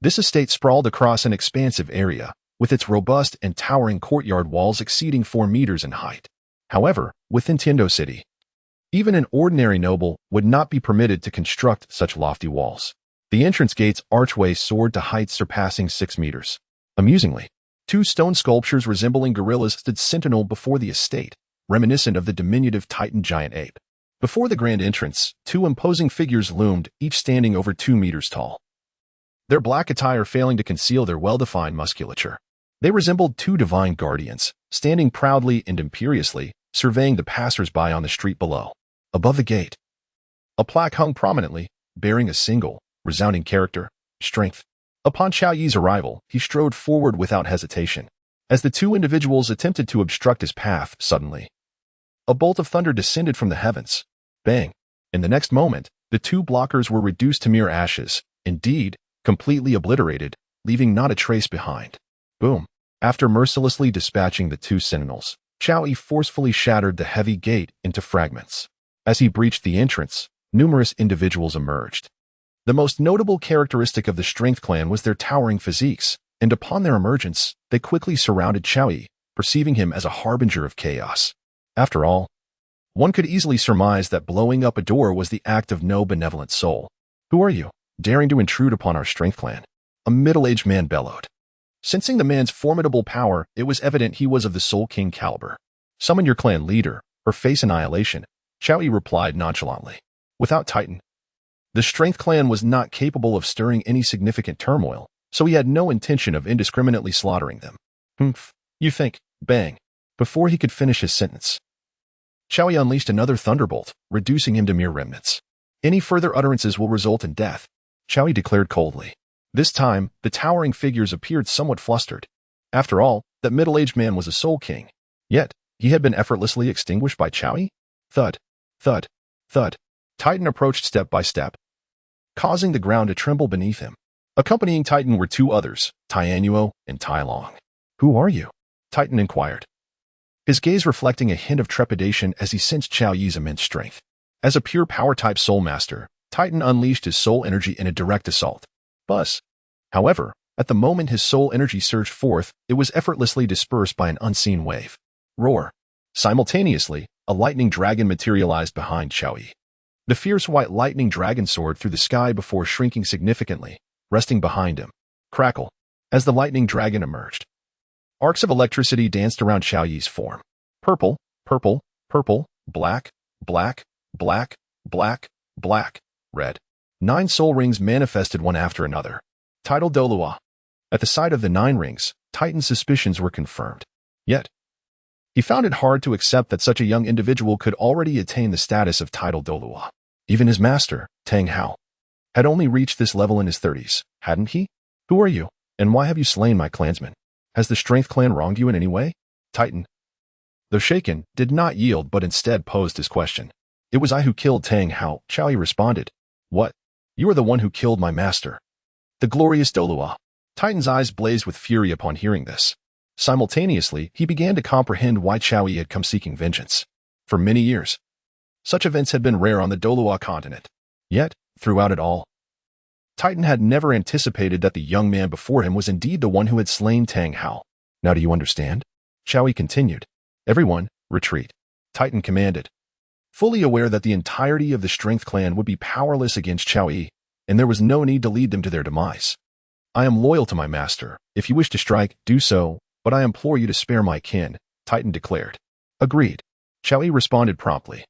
this estate sprawled across an expansive area, with its robust and towering courtyard walls exceeding 4 meters in height. However, within Tiando City, even an ordinary noble would not be permitted to construct such lofty walls. The entrance gate's archway soared to heights surpassing 6 meters. Amusingly, 2 stone sculptures resembling gorillas stood sentinel before the estate, reminiscent of the diminutive Titan giant ape. Before the grand entrance, 2 imposing figures loomed, each standing over 2 meters tall, their black attire failing to conceal their well-defined musculature. They resembled 2 divine guardians, standing proudly and imperiously, surveying the passers-by on the street below. Above the gate, a plaque hung prominently, bearing a single, resounding character, strength. Upon Qiao Yi's arrival, he strode forward without hesitation. As the 2 individuals attempted to obstruct his path, suddenly, a bolt of thunder descended from the heavens. Bang! In the next moment, the 2 blockers were reduced to mere ashes, indeed, completely obliterated, leaving not a trace behind. Boom! After mercilessly dispatching the 2 sentinels, Qiao Yi forcefully shattered the heavy gate into fragments. As he breached the entrance, numerous individuals emerged. The most notable characteristic of the Strength Clan was their towering physiques, and upon their emergence, they quickly surrounded Qiao Yi, perceiving him as a harbinger of chaos. After all, one could easily surmise that blowing up a door was the act of no benevolent soul. "Who are you, daring to intrude upon our strength clan?" a middle-aged man bellowed. Sensing the man's formidable power, it was evident he was of the Soul King caliber. "Summon your clan leader, or face annihilation," Chao Yi replied nonchalantly. Without Titan, the Strength Clan was not capable of stirring any significant turmoil, so he had no intention of indiscriminately slaughtering them. "Humph, you think," bang. Before he could finish his sentence, Chao Yi unleashed another thunderbolt, reducing him to mere remnants. "Any further utterances will result in death," Chao Yi declared coldly. This time, the towering figures appeared somewhat flustered. After all, that middle-aged man was a Soul King. Yet, he had been effortlessly extinguished by Chao Yi? Thud, thud, thud. Titan approached step by step, causing the ground to tremble beneath him. Accompanying Titan were two others, Tianyuo and Tai Long. "Who are you?" Titan inquired, his gaze reflecting a hint of trepidation as he sensed Chao Yi's immense strength. As a pure power-type soul master, Titan unleashed his soul energy in a direct assault. Buzz. However, at the moment his soul energy surged forth, it was effortlessly dispersed by an unseen wave. Roar. Simultaneously, a lightning dragon materialized behind Chao Yi. The fierce white lightning dragon soared through the sky before shrinking significantly, resting behind him. Crackle. As the lightning dragon emerged, arcs of electricity danced around Chao Yi's form. Purple, purple, purple, black, black, black, black, black, red. 9 soul rings manifested one after another. Title Douluo. At the sight of the 9 rings, Titan's suspicions were confirmed. Yet, he found it hard to accept that such a young individual could already attain the status of Title Douluo. Even his master, Tang Hao, had only reached this level in his 30s, hadn't he? "Who are you, and why have you slain my clansmen? Has the Strength Clan wronged you in any way?" Titan, though shaken, did not yield but instead posed his question. "It was I who killed Tang Hao," Chao Yi responded. "What? You are the one who killed my master, the glorious Douluo." Titan's eyes blazed with fury upon hearing this. Simultaneously, he began to comprehend why Chao Yi had come seeking vengeance. For many years, such events had been rare on the Douluo Continent. Yet, throughout it all, Titan had never anticipated that the young man before him was indeed the one who had slain Tang Hao. "Now do you understand?" Chao Yi continued. "Everyone, retreat," Titan commanded. Fully aware that the entirety of the Strength Clan would be powerless against Chao Yi, and there was no need to lead them to their demise. "I am loyal to my master. If you wish to strike, do so, but I implore you to spare my kin," Titan declared. "Agreed," Chao Yi responded promptly,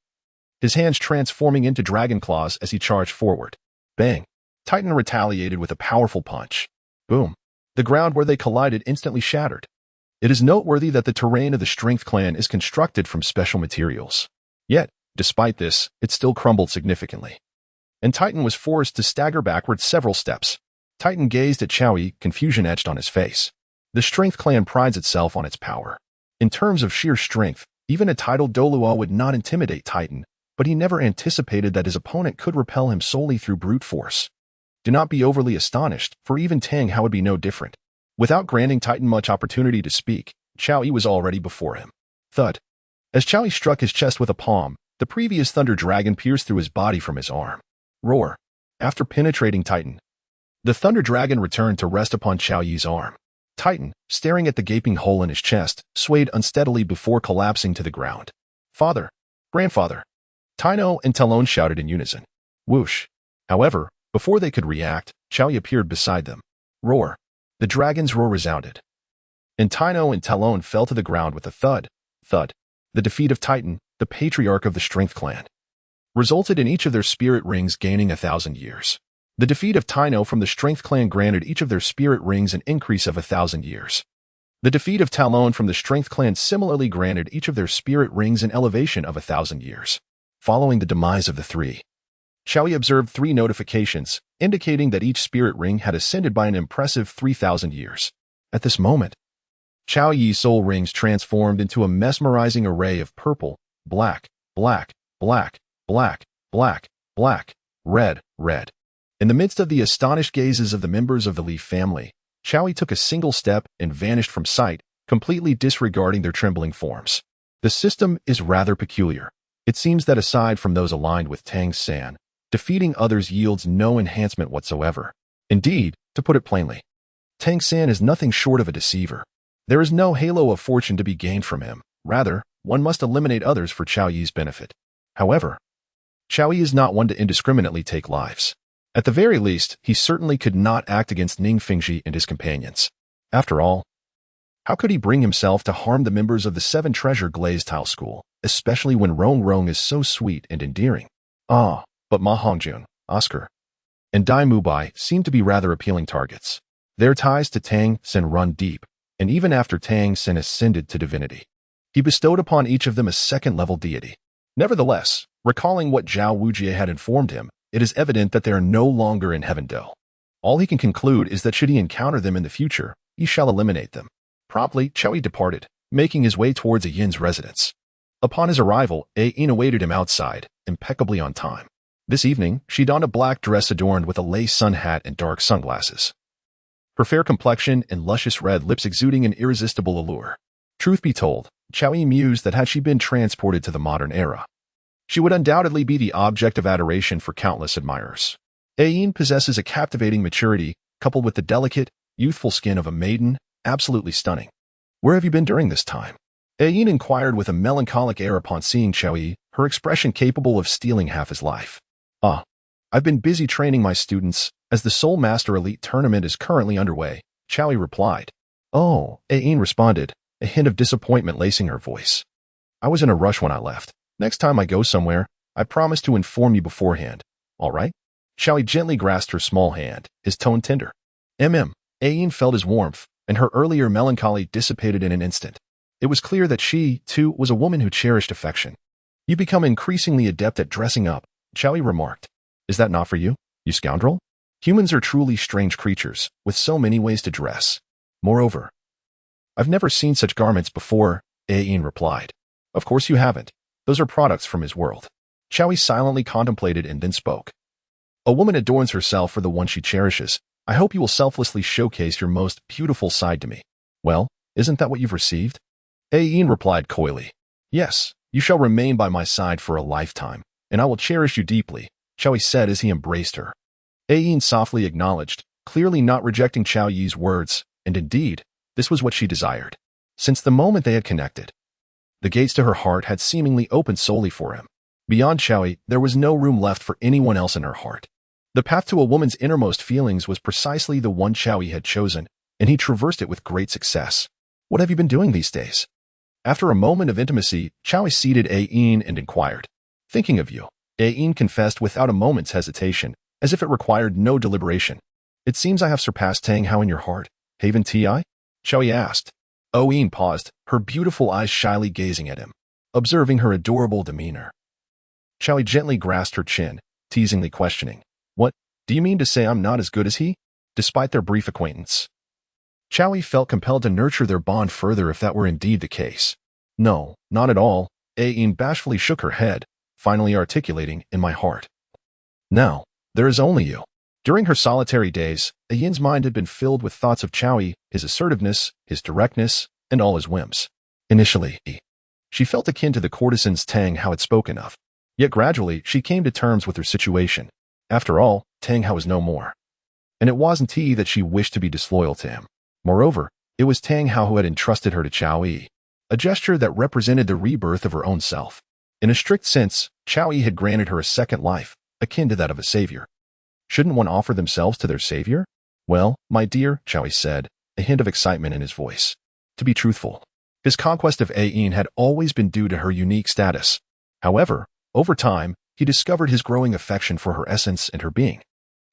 his hands transforming into dragon claws as he charged forward. Bang! Titan retaliated with a powerful punch. Boom! The ground where they collided instantly shattered. It is noteworthy that the terrain of the Strength Clan is constructed from special materials. Yet, despite this, it still crumbled significantly, and Titan was forced to stagger backward several steps. Titan gazed at Chao Yi, confusion etched on his face. The Strength Clan prides itself on its power. In terms of sheer strength, even a Title Douluo would not intimidate Titan, but he never anticipated that his opponent could repel him solely through brute force. Do not be overly astonished, for even Tang Hao would be no different. Without granting Titan much opportunity to speak, Chao Yi was already before him. Thud. As Chao Yi struck his chest with a palm, the previous Thunder Dragon pierced through his body from his arm. Roar. After penetrating Titan, the Thunder Dragon returned to rest upon Chao Yi's arm. Titan, staring at the gaping hole in his chest, swayed unsteadily before collapsing to the ground. "Father! Grandfather!" Tino and Talon shouted in unison. Whoosh. However, before they could react, Chao Yi appeared beside them. Roar. The dragon's roar resounded, and Tino and Talon fell to the ground with a thud. Thud. The defeat of Titan, the patriarch of the Strength Clan, resulted in each of their spirit rings gaining 1,000 years. The defeat of Tino from the Strength Clan granted each of their spirit rings an increase of 1,000 years. The defeat of Talon from the Strength Clan similarly granted each of their spirit rings an elevation of 1,000 years. Following the demise of the three, Chao Yi observed 3 notifications, indicating that each spirit ring had ascended by an impressive 3,000 years. At this moment, Chao Yi's soul rings transformed into a mesmerizing array of purple, black, black, black, black, black, black, red, red. In the midst of the astonished gazes of the members of the Leaf family, Chao Yi took a single step and vanished from sight, completely disregarding their trembling forms. The system is rather peculiar. It seems that aside from those aligned with Tang San, defeating others yields no enhancement whatsoever. Indeed, to put it plainly, Tang San is nothing short of a deceiver. There is no halo of fortune to be gained from him. Rather, one must eliminate others for Qiao Yi's benefit. However, Qiao Yi is not one to indiscriminately take lives. At the very least, he certainly could not act against Ning Fengji and his companions. After all, how could he bring himself to harm the members of the Seven Treasure Glazed Tile School, especially when Rong Rong is so sweet and endearing? But Ma Hongjun, Oscar, and Dai Mubai seem to be rather appealing targets. Their ties to Tang Sen run deep, and even after Tang Sen ascended to divinity, he bestowed upon each of them a second-level deity. Nevertheless, recalling what Zhao Wujie had informed him, it is evident that they are no longer in Heavendale. All he can conclude is that should he encounter them in the future, he shall eliminate them. Promptly, Qiao Yi departed, making his way towards Yin's residence. Upon his arrival, Yin awaited him outside, impeccably on time. This evening, she donned a black dress adorned with a lace sun hat and dark sunglasses. Her fair complexion and luscious red lips exuding an irresistible allure. Truth be told, Qiao Yi mused that had she been transported to the modern era, she would undoubtedly be the object of adoration for countless admirers. Yin possesses a captivating maturity, coupled with the delicate, youthful skin of a maiden, absolutely stunning. Where have you been during this time? Yin inquired with a melancholic air upon seeing Qiao Yi, her expression capable of stealing half his life. I've been busy training my students, as the Soul Master Elite Tournament is currently underway, Qiao Yi replied. Yin responded, a hint of disappointment lacing her voice. I was in a rush when I left. Next time I go somewhere, I promise to inform you beforehand. All right? Qiao Yi gently grasped her small hand, his tone tender. Yin felt his warmth, and her earlier melancholy dissipated in an instant. It was clear that she, too, was a woman who cherished affection. You become increasingly adept at dressing up, Qiao Yi remarked. Is that not for you, you scoundrel? Humans are truly strange creatures, with so many ways to dress. Moreover, I've never seen such garments before, Yin replied. Of course you haven't. Those are products from his world. Qiao Yi silently contemplated and then spoke. A woman adorns herself for the one she cherishes. I hope you will selflessly showcase your most beautiful side to me. Well, isn't that what you've received? Yin replied coyly. Yes, you shall remain by my side for a lifetime, and I will cherish you deeply, Qiao Yi said as he embraced her. Yin softly acknowledged, clearly not rejecting Qiao Yi's words, and indeed, this was what she desired. Since the moment they had connected, the gates to her heart had seemingly opened solely for him. Beyond Qiao Yi, there was no room left for anyone else in her heart. The path to a woman's innermost feelings was precisely the one Qiao Yi had chosen, and he traversed it with great success. What have you been doing these days? After a moment of intimacy, Qiao Yi seated Yin and inquired. Thinking of you, Yin confessed without a moment's hesitation, as if it required no deliberation. It seems I have surpassed Tang Hao in your heart, Haven Ti? Qiao Yi asked. Yin paused, her beautiful eyes shyly gazing at him, observing her adorable demeanor. Qiao Yi gently grasped her chin, teasingly questioning. What, do you mean to say I'm not as good as he? Despite their brief acquaintance. Qiao Yi felt compelled to nurture their bond further if that were indeed the case. No, not at all, Yin bashfully shook her head, finally articulating, in my heart. Now, there is only you. During her solitary days, Yin's mind had been filled with thoughts of Qiao Yi, his assertiveness, his directness, and all his whims. Initially, she felt akin to the courtesans Tang Hao had spoken of. Yet gradually, she came to terms with her situation. After all, Tang Hao was no more. And it wasn't he that she wished to be disloyal to him. Moreover, it was Tang Hao who had entrusted her to Qiao Yi, a gesture that represented the rebirth of her own self. In a strict sense, Qiao Yi had granted her a second life, akin to that of a savior. Shouldn't one offer themselves to their savior? Well, my dear, Qiao Yi said, a hint of excitement in his voice. To be truthful, his conquest of Yin had always been due to her unique status. However, over time, he discovered his growing affection for her essence and her being.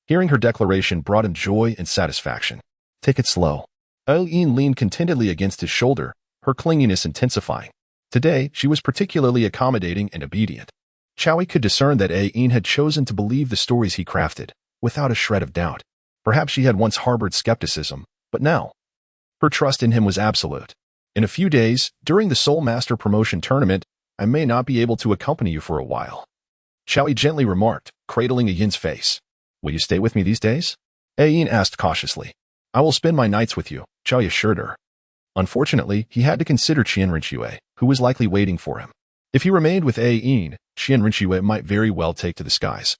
Hearing her declaration brought him joy and satisfaction. Take it slow. Yin leaned contentedly against his shoulder, her clinginess intensifying. Today, she was particularly accommodating and obedient. Qiao Yi could discern that Yin had chosen to believe the stories he crafted, without a shred of doubt. Perhaps she had once harbored skepticism, but now, her trust in him was absolute. In a few days, during the Soul Master Promotion Tournament, I may not be able to accompany you for a while. Qiao Yi gently remarked, cradling Yin's face. Will you stay with me these days? Yin asked cautiously. I will spend my nights with you, Qiao Yi assured her. Unfortunately, he had to consider Qian Rinxue, who was likely waiting for him. If he remained with Yin, Qian Rinxue might very well take to the skies,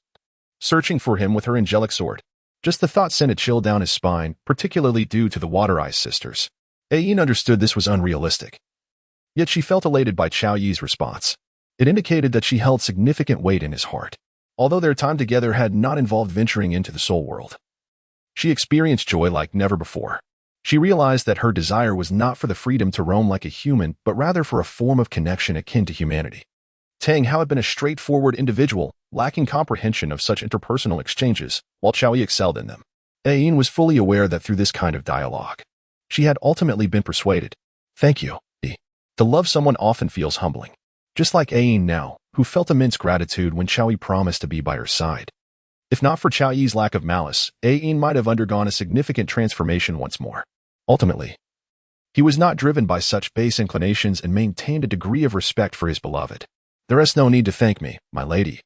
searching for him with her angelic sword. Just the thought sent a chill down his spine, particularly due to the Water Eyes sisters. Ayin understood this was unrealistic. Yet she felt elated by Chao Yi's response. It indicated that she held significant weight in his heart. Although their time together had not involved venturing into the soul world, she experienced joy like never before. She realized that her desire was not for the freedom to roam like a human, but rather for a form of connection akin to humanity. Tang Hao had been a straightforward individual, lacking comprehension of such interpersonal exchanges, while Chao Yi excelled in them. Ayin was fully aware that through this kind of dialogue, she had ultimately been persuaded. Thank you, E. To love someone often feels humbling. Just like Ayin now, who felt immense gratitude when Chao Yi promised to be by her side. If not for Chao Yi's lack of malice, Ayin might have undergone a significant transformation once more. Ultimately, he was not driven by such base inclinations and maintained a degree of respect for his beloved. There is no need to thank me, my lady.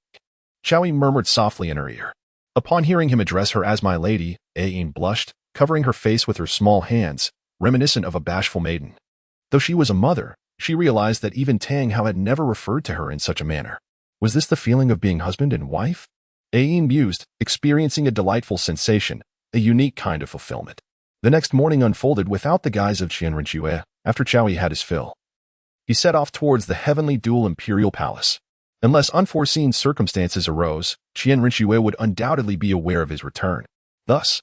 Chao Yi murmured softly in her ear. Upon hearing him address her as my lady, Ayin blushed, covering her face with her small hands, reminiscent of a bashful maiden. Though she was a mother, she realized that even Tang Hao had never referred to her in such a manner. Was this the feeling of being husband and wife? Ayin mused, experiencing a delightful sensation, a unique kind of fulfillment. The next morning unfolded without the guise of Qianrenjue. After Chao Yi had his fill, he set off towards the heavenly dual imperial palace. Unless unforeseen circumstances arose, Qianrenjue would undoubtedly be aware of his return. Thus,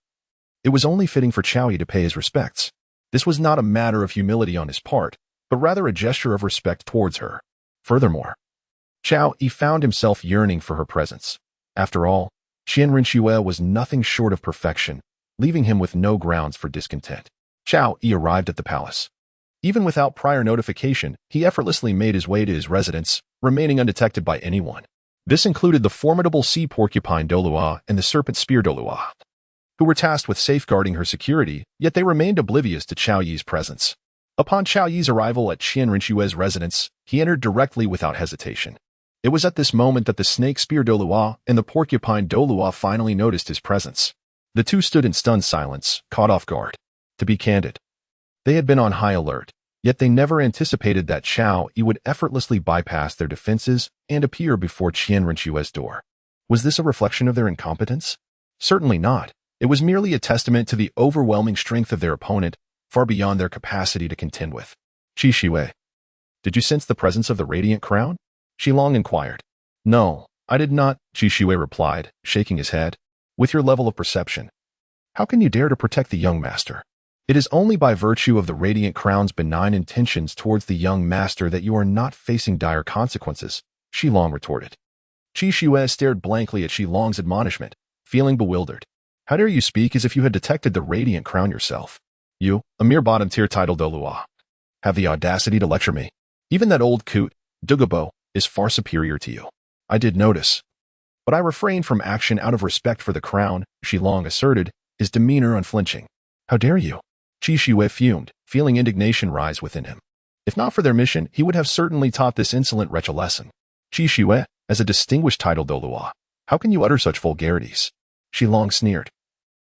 it was only fitting for Chao Yi to pay his respects. This was not a matter of humility on his part, but rather a gesture of respect towards her. Furthermore, Chao Yi found himself yearning for her presence. After all, Qianrenjue was nothing short of perfection, leaving him with no grounds for discontent. Chao Yi arrived at the palace. Even without prior notification, he effortlessly made his way to his residence, remaining undetected by anyone. This included the formidable sea porcupine Douluo and the serpent spear Douluo, who were tasked with safeguarding her security, yet they remained oblivious to Chao Yi's presence. Upon Chao Yi's arrival at Qianrenjue's residence, he entered directly without hesitation. It was at this moment that the snake spear Douluo and the porcupine Douluo finally noticed his presence. The two stood in stunned silence, caught off guard. To be candid, they had been on high alert, yet they never anticipated that Chao Yi would effortlessly bypass their defenses and appear before Qianrenjue's door. Was this a reflection of their incompetence? Certainly not. It was merely a testament to the overwhelming strength of their opponent, far beyond their capacity to contend with. Qixue, did you sense the presence of the radiant crown? Shilong inquired. No, I did not, Qixue replied, shaking his head. With your level of perception, how can you dare to protect the young master? It is only by virtue of the radiant crown's benign intentions towards the young master that you are not facing dire consequences, Shilong retorted. Qixue stared blankly at Shilong's admonishment, feeling bewildered. How dare you speak as if you had detected the radiant crown yourself? You, a mere bottom-tier Title Douluo, have the audacity to lecture me. Even that old coot, Dugu, is far superior to you. I did notice. But I refrained from action out of respect for the crown, Shilong asserted, his demeanor unflinching. How dare you? Qixue fumed, feeling indignation rise within him. If not for their mission, he would have certainly taught this insolent wretch a lesson. Qixue, as a distinguished Title Douluo, how can you utter such vulgarities? Shilong sneered,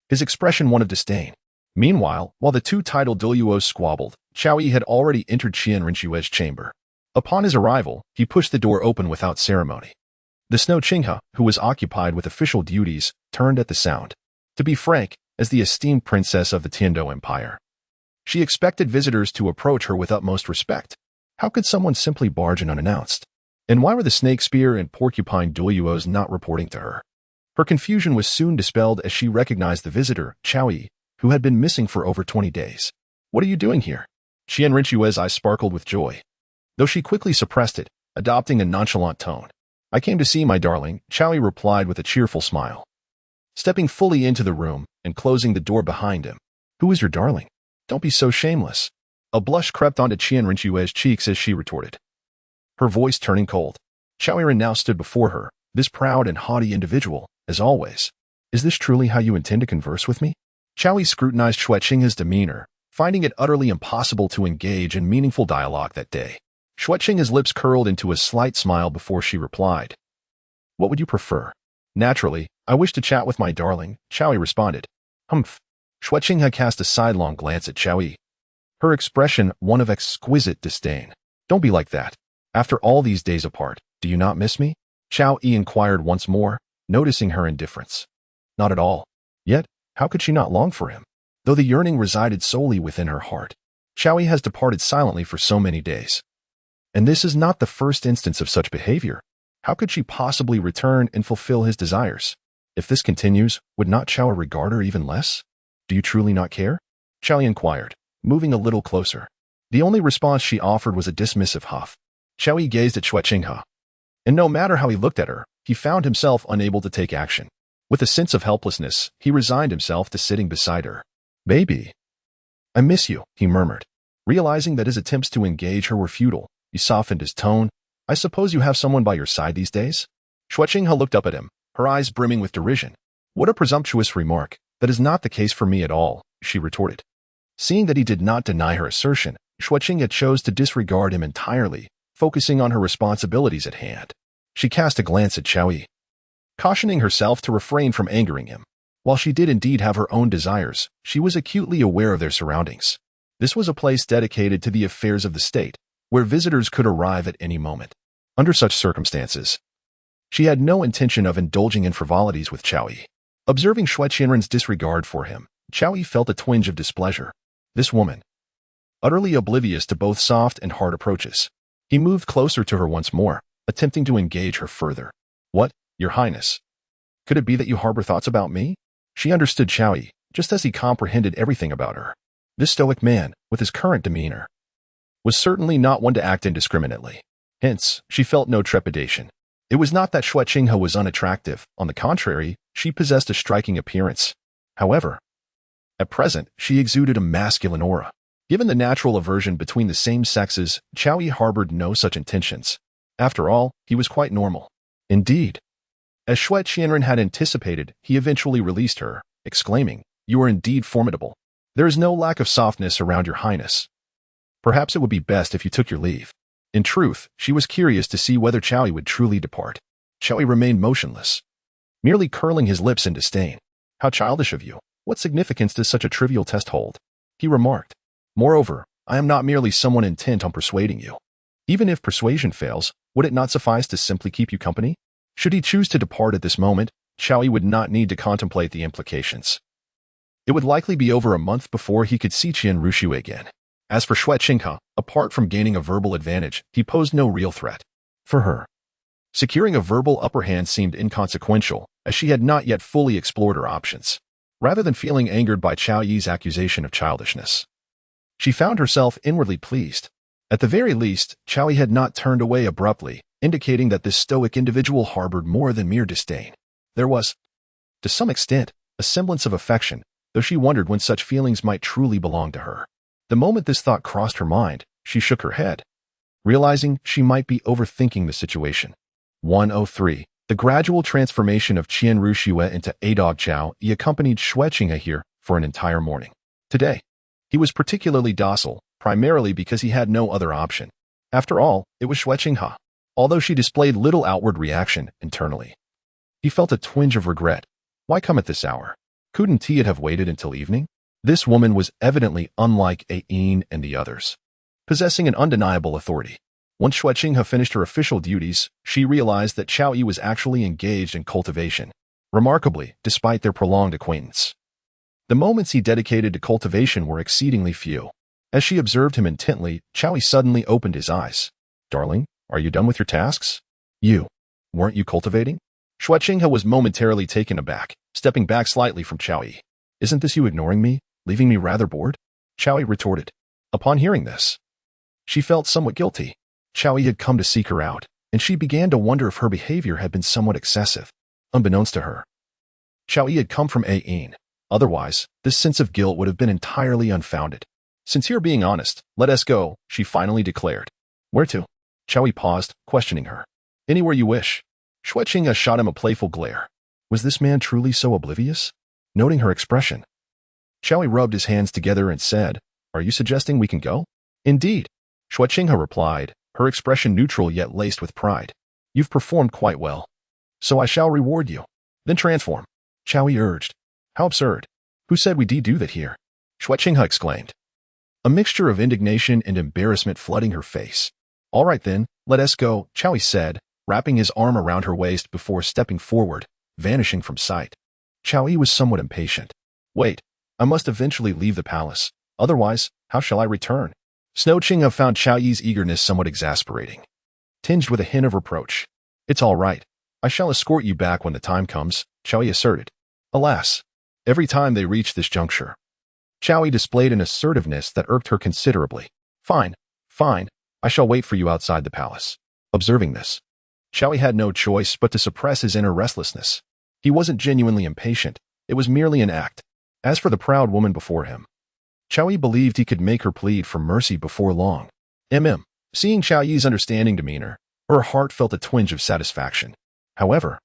his expression one of disdain. Meanwhile, while the two Title Douluos squabbled, Chao Yi had already entered Qianrenjue's chamber. Upon his arrival, he pushed the door open without ceremony. The Snow Qinghe, who was occupied with official duties, turned at the sound. To be frank, as the esteemed princess of the Tiando Empire, she expected visitors to approach her with utmost respect. How could someone simply barge in unannounced? And why were the snake spear and porcupine Douluos not reporting to her? Her confusion was soon dispelled as she recognized the visitor, Chao Yi, who had been missing for over 20 days. What are you doing here? Qianrenjue's eyes sparkled with joy, though she quickly suppressed it, adopting a nonchalant tone. I came to see my darling, Chao Yi replied with a cheerful smile, stepping fully into the room and closing the door behind him. Who is your darling? Don't be so shameless. A blush crept onto Qianrenjue's cheeks as she retorted, her voice turning cold. Chao Yi now stood before her, this proud and haughty individual, as always. Is this truly how you intend to converse with me? Chao Yi scrutinized Zhuqing's demeanor, finding it utterly impossible to engage in meaningful dialogue that day. Zhuqing's lips curled into a slight smile before she replied. What would you prefer? Naturally, I wish to chat with my darling, Chao Yi responded. Humph. Zhuqing had cast a sidelong glance at Chao Yi, her expression one of exquisite disdain. Don't be like that. After all these days apart, do you not miss me? Chao Yi inquired once more, noticing her indifference. Not at all. Yet, how could she not long for him? Though the yearning resided solely within her heart, Xiaoyi has departed silently for so many days. And this is not the first instance of such behavior. How could she possibly return and fulfill his desires? If this continues, would not Xiaoyi regard her even less? Do you truly not care? Xiaoyi inquired, moving a little closer. The only response she offered was a dismissive huff. Xiaoyi gazed at Zhuqing, and no matter how he looked at her, he found himself unable to take action. With a sense of helplessness, he resigned himself to sitting beside her. Baby, I miss you, he murmured. Realizing that his attempts to engage her were futile, he softened his tone. I suppose you have someone by your side these days? Zhuqing looked up at him, her eyes brimming with derision. What a presumptuous remark. That is not the case for me at all, she retorted. Seeing that he did not deny her assertion, Zhuqing chose to disregard him entirely, focusing on her responsibilities at hand. She cast a glance at Xiaoyi, cautioning herself to refrain from angering him. While she did indeed have her own desires, she was acutely aware of their surroundings. This was a place dedicated to the affairs of the state, where visitors could arrive at any moment. Under such circumstances, she had no intention of indulging in frivolities with Xiaoyi. Observing Zhuqing's disregard for him, Xiaoyi felt a twinge of displeasure. This woman, utterly oblivious to both soft and hard approaches. He moved closer to her once more, attempting to engage her further. What, Your Highness? Could it be that you harbor thoughts about me? She understood Xiaoyi, just as he comprehended everything about her. This stoic man, with his current demeanor, was certainly not one to act indiscriminately. Hence, she felt no trepidation. It was not that Zhuqing was unattractive. On the contrary, she possessed a striking appearance. However, at present, she exuded a masculine aura. Given the natural aversion between the same sexes, Xiaoyi harbored no such intentions. After all, he was quite normal. Indeed, as Zhuqing had anticipated, he eventually released her, exclaiming, You are indeed formidable. There is no lack of softness around Your Highness. Perhaps it would be best if you took your leave. In truth, she was curious to see whether Xiaoyi would truly depart. Xiaoyi remained motionless, merely curling his lips in disdain. How childish of you. What significance does such a trivial test hold? He remarked. Moreover, I am not merely someone intent on persuading you. Even if persuasion fails, would it not suffice to simply keep you company? Should he choose to depart at this moment, Xiaoyi would not need to contemplate the implications. It would likely be over a month before he could see Qian Rushu again. As for Zhuqing, apart from gaining a verbal advantage, he posed no real threat. For her, securing a verbal upper hand seemed inconsequential, as she had not yet fully explored her options. Rather than feeling angered by Xiaoyi's accusation of childishness, she found herself inwardly pleased. At the very least, Xiaoyi had not turned away abruptly, indicating that this stoic individual harbored more than mere disdain. There was, to some extent, a semblance of affection, though she wondered when such feelings might truly belong to her. The moment this thought crossed her mind, she shook her head, realizing she might be overthinking the situation. 103. The gradual transformation of Qian Rushu into Adog Chao accompanied Zhuqing here for an entire morning. Today, he was particularly docile, primarily because he had no other option. After all, it was Zhuqing, although she displayed little outward reaction internally. He felt a twinge of regret. Why come at this hour? Couldn't he have waited until evening? This woman was evidently unlike Ain and the others, possessing an undeniable authority. Once Zhuqing finished her official duties, she realized that Xiaoyi was actually engaged in cultivation. Remarkably, despite their prolonged acquaintance, the moments he dedicated to cultivation were exceedingly few. As she observed him intently, Xiaoyi suddenly opened his eyes. Darling, are you done with your tasks? Weren't you cultivating? Zhuqing was momentarily taken aback, stepping back slightly from Xiaoyi. Isn't this you ignoring me, leaving me rather bored? Xiaoyi retorted. Upon hearing this, she felt somewhat guilty. Xiaoyi had come to seek her out, and she began to wonder if her behavior had been somewhat excessive. Unbeknownst to her, Xiaoyi had come from Ain. Otherwise, this sense of guilt would have been entirely unfounded. Since you're being honest, let us go, she finally declared. Where to? Xiaoyi paused, questioning her. Anywhere you wish. Zhuqing shot him a playful glare. Was this man truly so oblivious? Noting her expression, Xiaoyi rubbed his hands together and said, Are you suggesting we can go? Indeed, Zhuqing replied, her expression neutral yet laced with pride. You've performed quite well, so I shall reward you. Then transform. Xiaoyi urged. How absurd. Who said we do that here? Zhuqing exclaimed, a mixture of indignation and embarrassment flooding her face. All right then, let us go, Xiaoyi said, wrapping his arm around her waist before stepping forward, vanishing from sight. Xiaoyi was somewhat impatient. Wait, I must eventually leave the palace. Otherwise, how shall I return? Zhuqing found Qiao Yi's eagerness somewhat exasperating, tinged with a hint of reproach. It's all right. I shall escort you back when the time comes, Qiao Yi asserted. Alas, every time they reached this juncture, Qiao Yi displayed an assertiveness that irked her considerably. Fine, fine, I shall wait for you outside the palace. Observing this, Qiao Yi had no choice but to suppress his inner restlessness. He wasn't genuinely impatient, it was merely an act. As for the proud woman before him, Qiao Yi believed he could make her plead for mercy before long. Seeing Qiao Yi's understanding demeanor, her heart felt a twinge of satisfaction. However,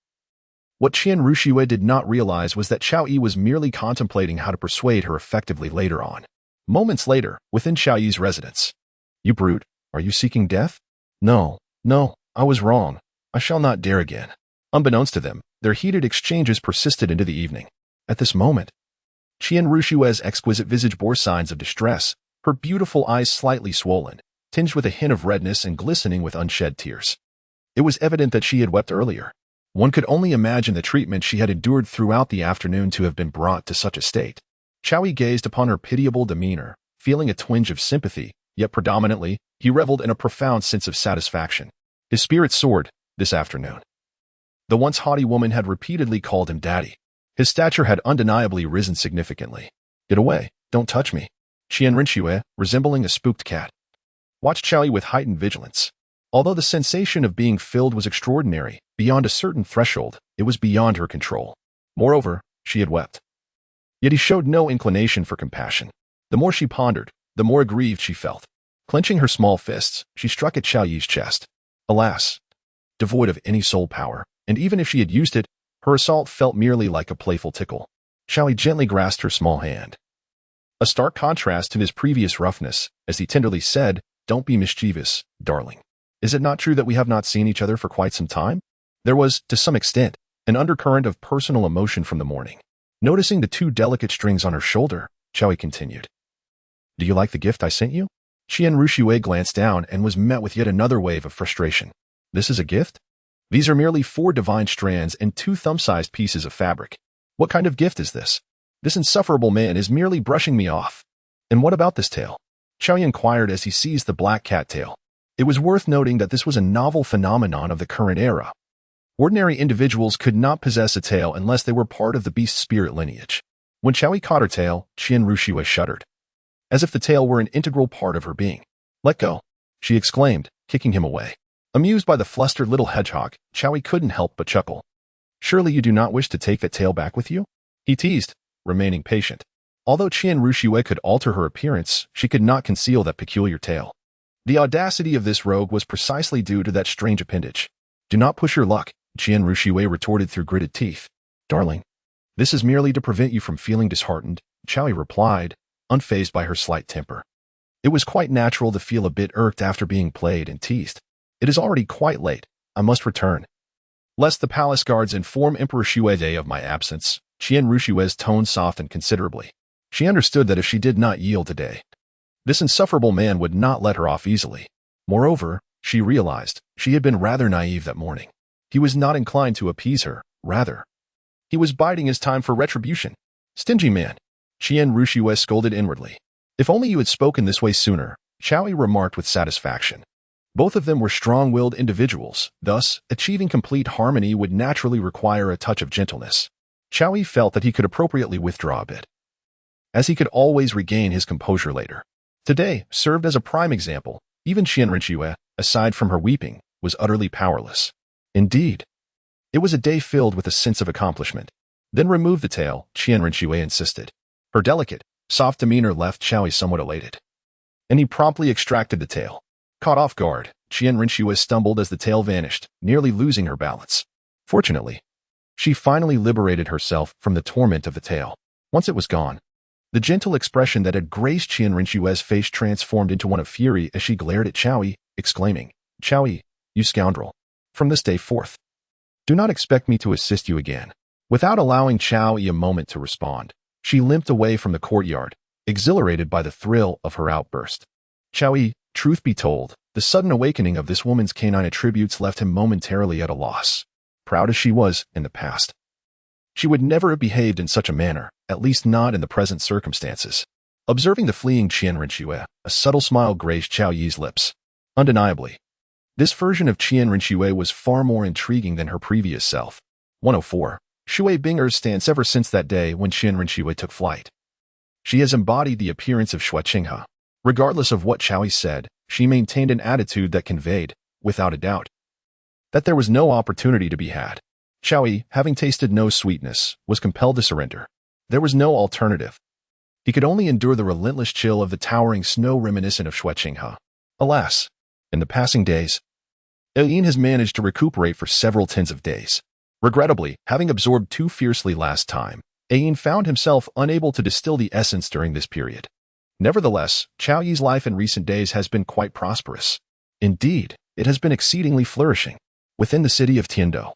what Qian Ruxue did not realize was that Qiao Yi was merely contemplating how to persuade her effectively later on. Moments later, within Qiao Yi's residence. You brute, are you seeking death? No, I was wrong. I shall not dare again. Unbeknownst to them, their heated exchanges persisted into the evening. At this moment, Qian Rushue's exquisite visage bore signs of distress, her beautiful eyes slightly swollen, tinged with a hint of redness and glistening with unshed tears. It was evident that she had wept earlier. One could only imagine the treatment she had endured throughout the afternoon to have been brought to such a state. Qiao Yi gazed upon her pitiable demeanor, feeling a twinge of sympathy, yet predominantly, he reveled in a profound sense of satisfaction. His spirits soared, this afternoon. The once haughty woman had repeatedly called him daddy. His stature had undeniably risen significantly. Get away, don't touch me. Qian Ruxue, resembling a spooked cat, watched Qiao Yi with heightened vigilance. Although the sensation of being filled was extraordinary, beyond a certain threshold, it was beyond her control. Moreover, she had wept. Yet he showed no inclination for compassion. The more she pondered, the more aggrieved she felt. Clenching her small fists, she struck at Qiao Yi's chest. Alas, devoid of any soul power, and even if she had used it, her assault felt merely like a playful tickle. Qiao Yi gently grasped her small hand. A stark contrast to his previous roughness, as he tenderly said, "Don't be mischievous, darling. Is it not true that we have not seen each other for quite some time?" There was, to some extent, an undercurrent of personal emotion from the morning. Noticing the two delicate strings on her shoulder, Qiao Yi continued. Do you like the gift I sent you? Qian Ruxue glanced down and was met with yet another wave of frustration. This is a gift? These are merely 4 divine strands and 2 thumb-sized pieces of fabric. What kind of gift is this? This insufferable man is merely brushing me off. And what about this tail? Qiao Yi inquired as he seized the black cat tail. It was worth noting that this was a novel phenomenon of the current era. Ordinary individuals could not possess a tail unless they were part of the beast spirit lineage. When Qiao Yi caught her tail, Qian Ruxue shuddered, as if the tail were an integral part of her being. Let go, she exclaimed, kicking him away. Amused by the flustered little hedgehog, Qiao Yi couldn't help but chuckle. Surely you do not wish to take that tail back with you? He teased, remaining patient. Although Qian Ruxue could alter her appearance, she could not conceal that peculiar tail. The audacity of this rogue was precisely due to that strange appendage. Do not push your luck, Qian Ruxue retorted through gritted teeth. Darling, this is merely to prevent you from feeling disheartened, Qiao Yi replied, unfazed by her slight temper. It was quite natural to feel a bit irked after being played and teased. It is already quite late. I must return. Lest the palace guards inform Emperor Xuede of my absence, Qian Ruxue's tone softened considerably. She understood that if she did not yield today, this insufferable man would not let her off easily. Moreover, she realized she had been rather naive that morning. He was not inclined to appease her, rather. He was biding his time for retribution. Stingy man, Qian Ruxue scolded inwardly. If only you had spoken this way sooner, Qiao Yi remarked with satisfaction. Both of them were strong-willed individuals, thus, achieving complete harmony would naturally require a touch of gentleness. Qiao Yi felt that he could appropriately withdraw a bit, as he could always regain his composure later. Today served as a prime example. Even Qian Ruxue, aside from her weeping, was utterly powerless. Indeed, it was a day filled with a sense of accomplishment. Then remove the tail, Qian Ruxue insisted. Her delicate, soft demeanor left Qiao Yi somewhat elated, and he promptly extracted the tail. Caught off guard, Qian Ruxue stumbled as the tail vanished, nearly losing her balance. Fortunately, she finally liberated herself from the torment of the tail. Once it was gone, the gentle expression that had graced Qian Ruxue's face transformed into one of fury as she glared at Qiao Yi, exclaiming, Qiao Yi, you scoundrel. From this day forth, do not expect me to assist you again. Without allowing Qiao Yi a moment to respond, she limped away from the courtyard, exhilarated by the thrill of her outburst. Qiao Yi, truth be told, the sudden awakening of this woman's canine attributes left him momentarily at a loss. Proud as she was in the past, she would never have behaved in such a manner, at least not in the present circumstances. Observing the fleeing Qian Rinxue, a subtle smile graced Qiao Yi's lips. Undeniably, this version of Qian Rinxue was far more intriguing than her previous self. 104. Shui Binger's stance ever since that day when Qian Rinxue took flight. She has embodied the appearance of Zhuqing. Regardless of what Qiao Yi said, she maintained an attitude that conveyed, without a doubt, that there was no opportunity to be had. Qiao Yi, having tasted no sweetness, was compelled to surrender. There was no alternative. He could only endure the relentless chill of the towering snow reminiscent of Zhuqing. Alas, in the passing days, Yin has managed to recuperate for several tens of days. Regrettably, having absorbed too fiercely last time, Yin found himself unable to distill the essence during this period. Nevertheless, Qiao Yi's life in recent days has been quite prosperous. Indeed, it has been exceedingly flourishing within the city of Tiando.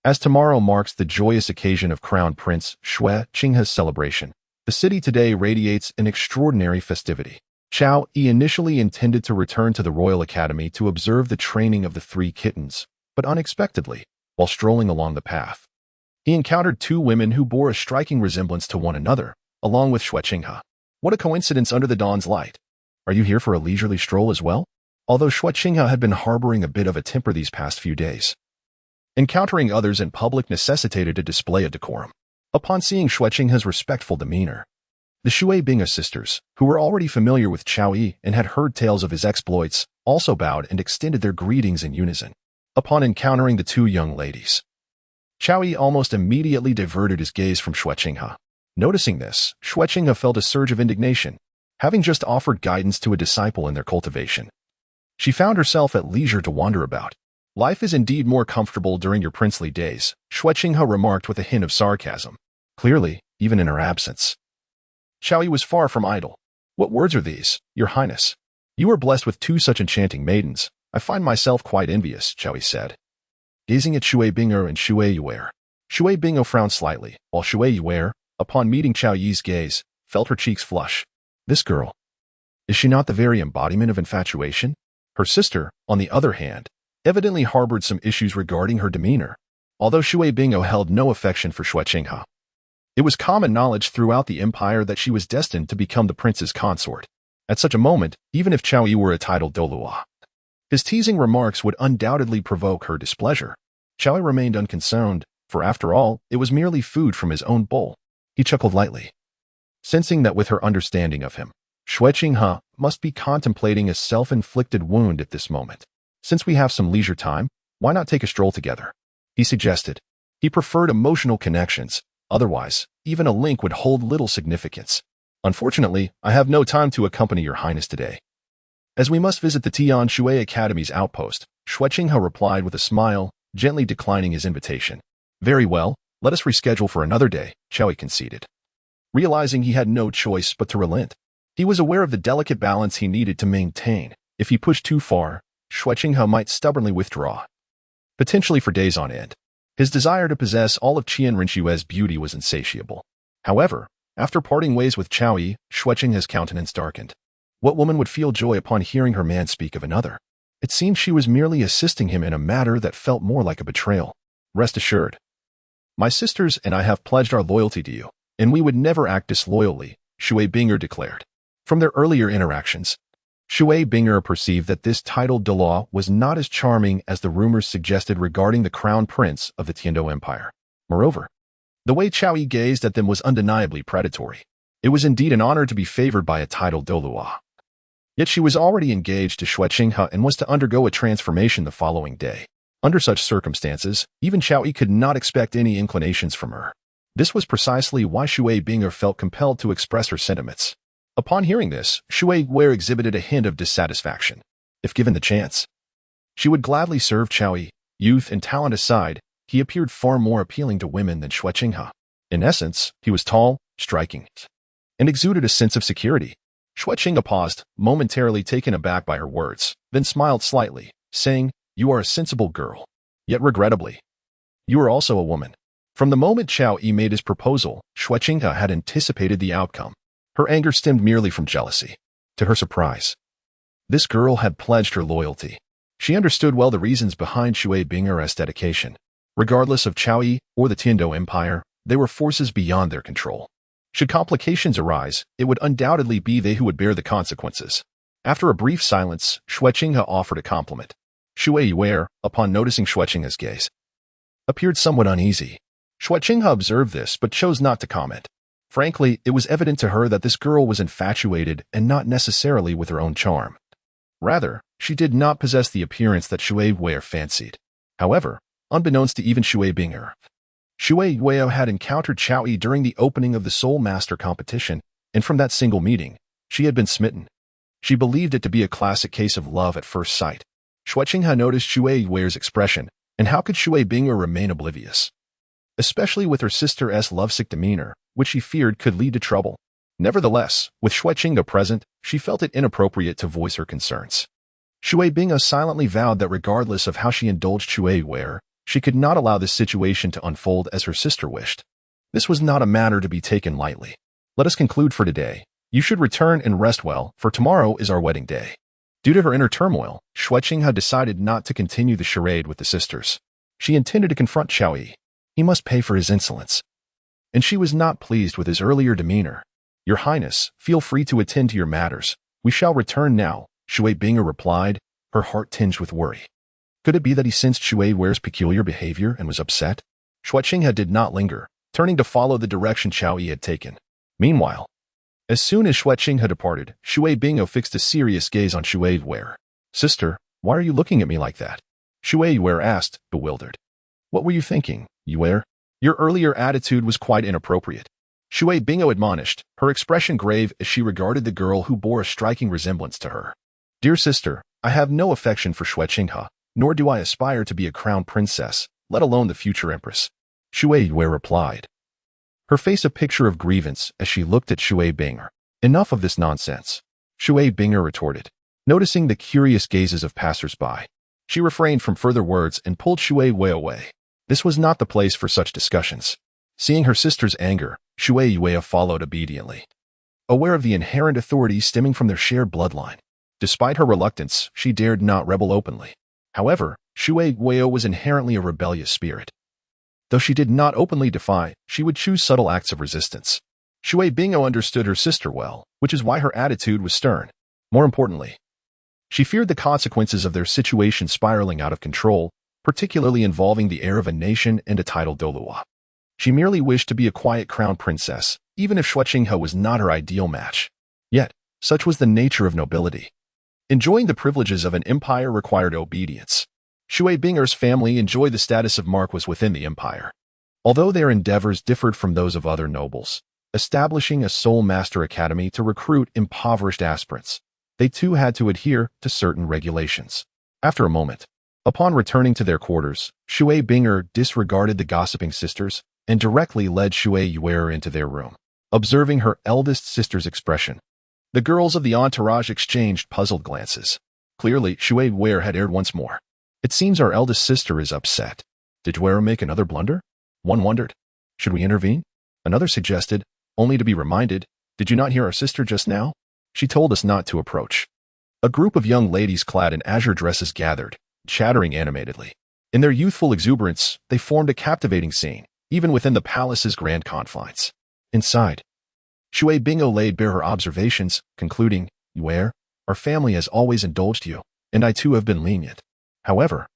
As tomorrow marks the joyous occasion of Crown Prince Shui Qinghe's celebration, the city today radiates an extraordinary festivity. Qiao Yi initially intended to return to the Royal Academy to observe the training of the three kittens, but unexpectedly, while strolling along the path, he encountered two women who bore a striking resemblance to one another, along with Zhuqing. What a coincidence under the dawn's light. Are you here for a leisurely stroll as well? Although Zhuqing had been harboring a bit of a temper these past few days, encountering others in public necessitated a display of decorum. Upon seeing Zhuqing's respectful demeanor, the Shui Binga sisters, who were already familiar with Qiao Yi and had heard tales of his exploits, also bowed and extended their greetings in unison. Upon encountering the two young ladies, Qiao Yi almost immediately diverted his gaze from Zhuqing. Noticing this, Zhuqing felt a surge of indignation, having just offered guidance to a disciple in their cultivation. She found herself at leisure to wander about. Life is indeed more comfortable during your princely days, Zhuqing remarked with a hint of sarcasm. Clearly, even in her absence, Qiao Yi was far from idle. What words are these, Your Highness? You are blessed with two such enchanting maidens. I find myself quite envious, Qiao Yi said, gazing at Shui Binger and Shui Yuer. Shui Binger frowned slightly, while Shui Yuer, upon meeting Qiao Yi's gaze, felt her cheeks flush. This girl, is she not the very embodiment of infatuation? Her sister, on the other hand, evidently harbored some issues regarding her demeanor, although Shui Bingo held no affection for Zhuqing. It was common knowledge throughout the empire that she was destined to become the prince's consort. At such a moment, even if Qiao Yi were a Title Douluo, his teasing remarks would undoubtedly provoke her displeasure. Qiao Yi remained unconcerned, for after all, it was merely food from his own bowl. He chuckled lightly, sensing that with her understanding of him, Zhuqing must be contemplating a self-inflicted wound at this moment. Since we have some leisure time, why not take a stroll together? He suggested. He preferred emotional connections. Otherwise, even a link would hold little significance. Unfortunately, I have no time to accompany Your Highness today, as we must visit the Tian Shui Academy's outpost, Zhuqing replied with a smile, gently declining his invitation. Very well, let us reschedule for another day, Qiao Yi conceded. Realizing he had no choice but to relent, he was aware of the delicate balance he needed to maintain. If he pushed too far, Zhuqing might stubbornly withdraw, potentially for days on end. His desire to possess all of Qian Rinxue's beauty was insatiable. However, after parting ways with Qiao Yi, Zhuqing's countenance darkened. What woman would feel joy upon hearing her man speak of another? It seemed she was merely assisting him in a matter that felt more like a betrayal. Rest assured, my sisters and I have pledged our loyalty to you, and we would never act disloyally, Shui Binger declared. From their earlier interactions, Shui Binger perceived that this Title Douluo was not as charming as the rumors suggested regarding the crown prince of the Tiando Empire. Moreover, the way Qiao Yi gazed at them was undeniably predatory. It was indeed an honor to be favored by a Title Douluo. Yet she was already engaged to Zhuqing and was to undergo a transformation the following day. Under such circumstances, even Qiao Yi could not expect any inclinations from her. This was precisely why Shui Binger felt compelled to express her sentiments. Upon hearing this, Shui Wei exhibited a hint of dissatisfaction. If given the chance, she would gladly serve Qiao Yi. Youth and talent aside, he appeared far more appealing to women than Zhuqing. In essence, he was tall, striking, and exuded a sense of security. Zhuqing paused, momentarily taken aback by her words, then smiled slightly, saying, You are a sensible girl. Yet regrettably, you are also a woman. From the moment Qiao Yi made his proposal, Zhuqing had anticipated the outcome. Her anger stemmed merely from jealousy. To her surprise, this girl had pledged her loyalty. She understood well the reasons behind Shui Binger's dedication. Regardless of Qiao Yi or the Tiando Empire, they were forces beyond their control. Should complications arise, it would undoubtedly be they who would bear the consequences. After a brief silence, Zhuqing offered a compliment. Shui, upon noticing Zhuqing's gaze, appeared somewhat uneasy. Zhuqing observed this but chose not to comment. Frankly, it was evident to her that this girl was infatuated and not necessarily with her own charm. Rather, she did not possess the appearance that Shui fancied. However, unbeknownst to even Shui, Shui had encountered Chao Yi during the opening of the Soul Master competition, and from that single meeting, she had been smitten. She believed it to be a classic case of love at first sight. Zhuqing noticed Shui's expression, and how could Shui remain oblivious? Especially with her sister's lovesick demeanor, which she feared could lead to trouble. Nevertheless, with Zhuqing present, she felt it inappropriate to voice her concerns. Shui silently vowed that regardless of how she indulged Shui, she could not allow this situation to unfold as her sister wished. This was not a matter to be taken lightly. Let us conclude for today. You should return and rest well, for tomorrow is our wedding day. Due to her inner turmoil, Zhuqing had decided not to continue the charade with the sisters. She intended to confront Chao Yi. He must pay for his insolence. And she was not pleased with his earlier demeanor. Your Highness, feel free to attend to your matters. We shall return now, Shui replied, her heart tinged with worry. Could it be that he sensed Shui's peculiar behavior and was upset? Zhuqing did not linger, turning to follow the direction Chao Yi had taken. Meanwhile, as soon as Zhuqing had departed, Shui fixed a serious gaze on Shui. Sister, why are you looking at me like that? Shui asked, bewildered. What were you thinking, Yue? Your earlier attitude was quite inappropriate. Shui admonished, her expression grave as she regarded the girl who bore a striking resemblance to her. Dear sister, I have no affection for Zhuqing, nor do I aspire to be a crown princess, let alone the future empress. Shui replied, her face a picture of grievance as she looked at Shui. Enough of this nonsense. Shui retorted, noticing the curious gazes of passers-by. She refrained from further words and pulled Shui away. This was not the place for such discussions. Seeing her sister's anger, Shui followed obediently, aware of the inherent authority stemming from their shared bloodline. Despite her reluctance, she dared not rebel openly. However, Shui was inherently a rebellious spirit. Though she did not openly defy, she would choose subtle acts of resistance. Shui understood her sister well, which is why her attitude was stern. More importantly, she feared the consequences of their situation spiraling out of control, particularly involving the heir of a nation and a Title Douluo. She merely wished to be a quiet crown princess, even if Zhuqing was not her ideal match. Yet, such was the nature of nobility. Enjoying the privileges of an empire required obedience. Shui family enjoyed the status of marquis within the empire. Although their endeavors differed from those of other nobles, establishing a Soul Master Academy to recruit impoverished aspirants, they too had to adhere to certain regulations. After a moment, upon returning to their quarters, Shui disregarded the gossiping sisters and directly led Shui into their room. Observing her eldest sister's expression, the girls of the entourage exchanged puzzled glances. Clearly, Shui had erred once more. It seems our eldest sister is upset. Did Yue make another blunder? One wondered. Should we intervene? Another suggested, only to be reminded, did you not hear our sister just now? She told us not to approach. A group of young ladies clad in azure dresses gathered, chattering animatedly. In their youthful exuberance, they formed a captivating scene, even within the palace's grand confines. Inside, Shui laid bare her observations, concluding, Yue, our family has always indulged you, and I too have been lenient. However,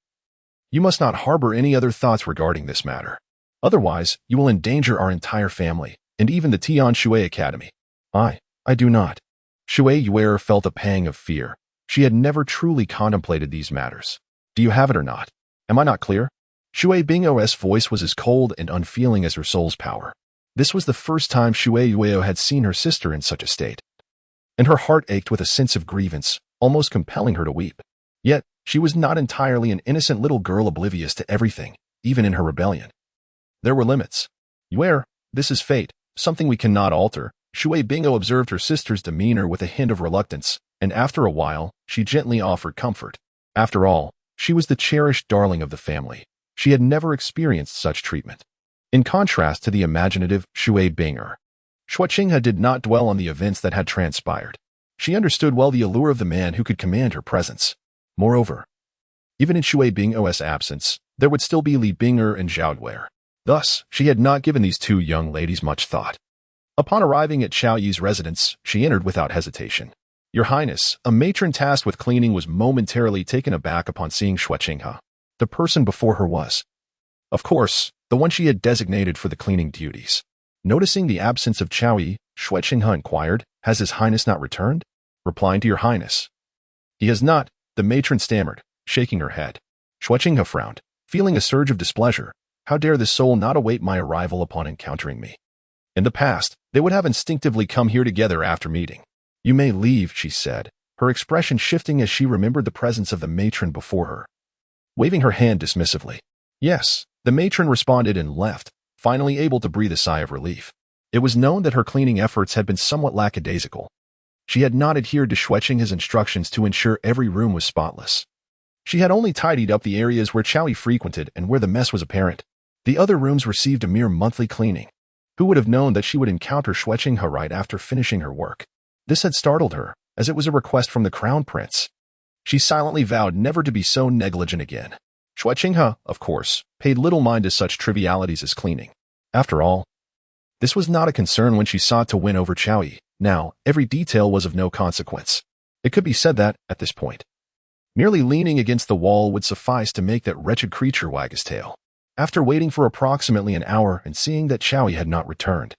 you must not harbor any other thoughts regarding this matter. Otherwise, you will endanger our entire family, and even the Tian Shui Academy. I do not. Shui felt a pang of fear. She had never truly contemplated these matters. Do you have it or not? Am I not clear? Shui Bingou's voice was as cold and unfeeling as her soul's power. This was the first time Shui had seen her sister in such a state, and her heart ached with a sense of grievance, almost compelling her to weep. Yet, she was not entirely an innocent little girl oblivious to everything, even in her rebellion. There were limits. Yue, this is fate, something we cannot alter. Shui observed her sister's demeanor with a hint of reluctance, and after a while, she gently offered comfort. After all, she was the cherished darling of the family. She had never experienced such treatment. In contrast to the imaginative Shui Zhuqing did not dwell on the events that had transpired. She understood well the allure of the man who could command her presence. Moreover, even in Shui Bingou's absence, there would still be Li Bing'er and Zhao Yue. Thus, she had not given these two young ladies much thought. Upon arriving at Qiao Yi's residence, she entered without hesitation. Your Highness, a matron tasked with cleaning was momentarily taken aback upon seeing Zhuqing. The person before her was, of course, the one she had designated for the cleaning duties. Noticing the absence of Qiao Yi, Zhuqing inquired, "Has His Highness not returned?" Replying to Your Highness. "He has not," the matron stammered, shaking her head. Zhuqing frowned, feeling a surge of displeasure. How dare this soul not await my arrival upon encountering me? In the past, they would have instinctively come here together after meeting. "You may leave," she said, her expression shifting as she remembered the presence of the matron before her. Waving her hand dismissively. "Yes," the matron responded and left, finally able to breathe a sigh of relief. It was known that her cleaning efforts had been somewhat lackadaisical. She had not adhered to Zhuqing's instructions to ensure every room was spotless. She had only tidied up the areas where Qiao Yi frequented and where the mess was apparent. The other rooms received a mere monthly cleaning. Who would have known that she would encounter Zhuqing right after finishing her work? This had startled her, as it was a request from the Crown Prince. She silently vowed never to be so negligent again. Zhuqing, of course, paid little mind to such trivialities as cleaning. After all, this was not a concern when she sought to win over Qiao Yi. Now, every detail was of no consequence. It could be said that, at this point, merely leaning against the wall would suffice to make that wretched creature wag his tail. After waiting for approximately an hour and seeing that Qiao Yi had not returned,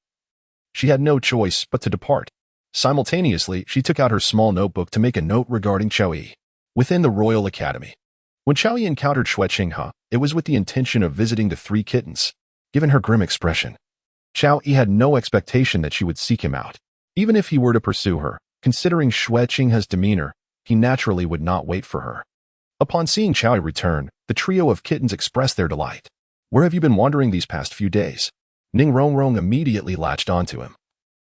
she had no choice but to depart. Simultaneously, she took out her small notebook to make a note regarding Qiao Yi. Within the Royal Academy, when Qiao Yi encountered Zhuqing, it was with the intention of visiting the three kittens. Given her grim expression, Qiao Yi had no expectation that she would seek him out. Even if he were to pursue her, considering Zhuqing's demeanor, he naturally would not wait for her. Upon seeing Qiao Yi return, the trio of kittens expressed their delight. "Where have you been wandering these past few days?" Ning Rongrong immediately latched onto him.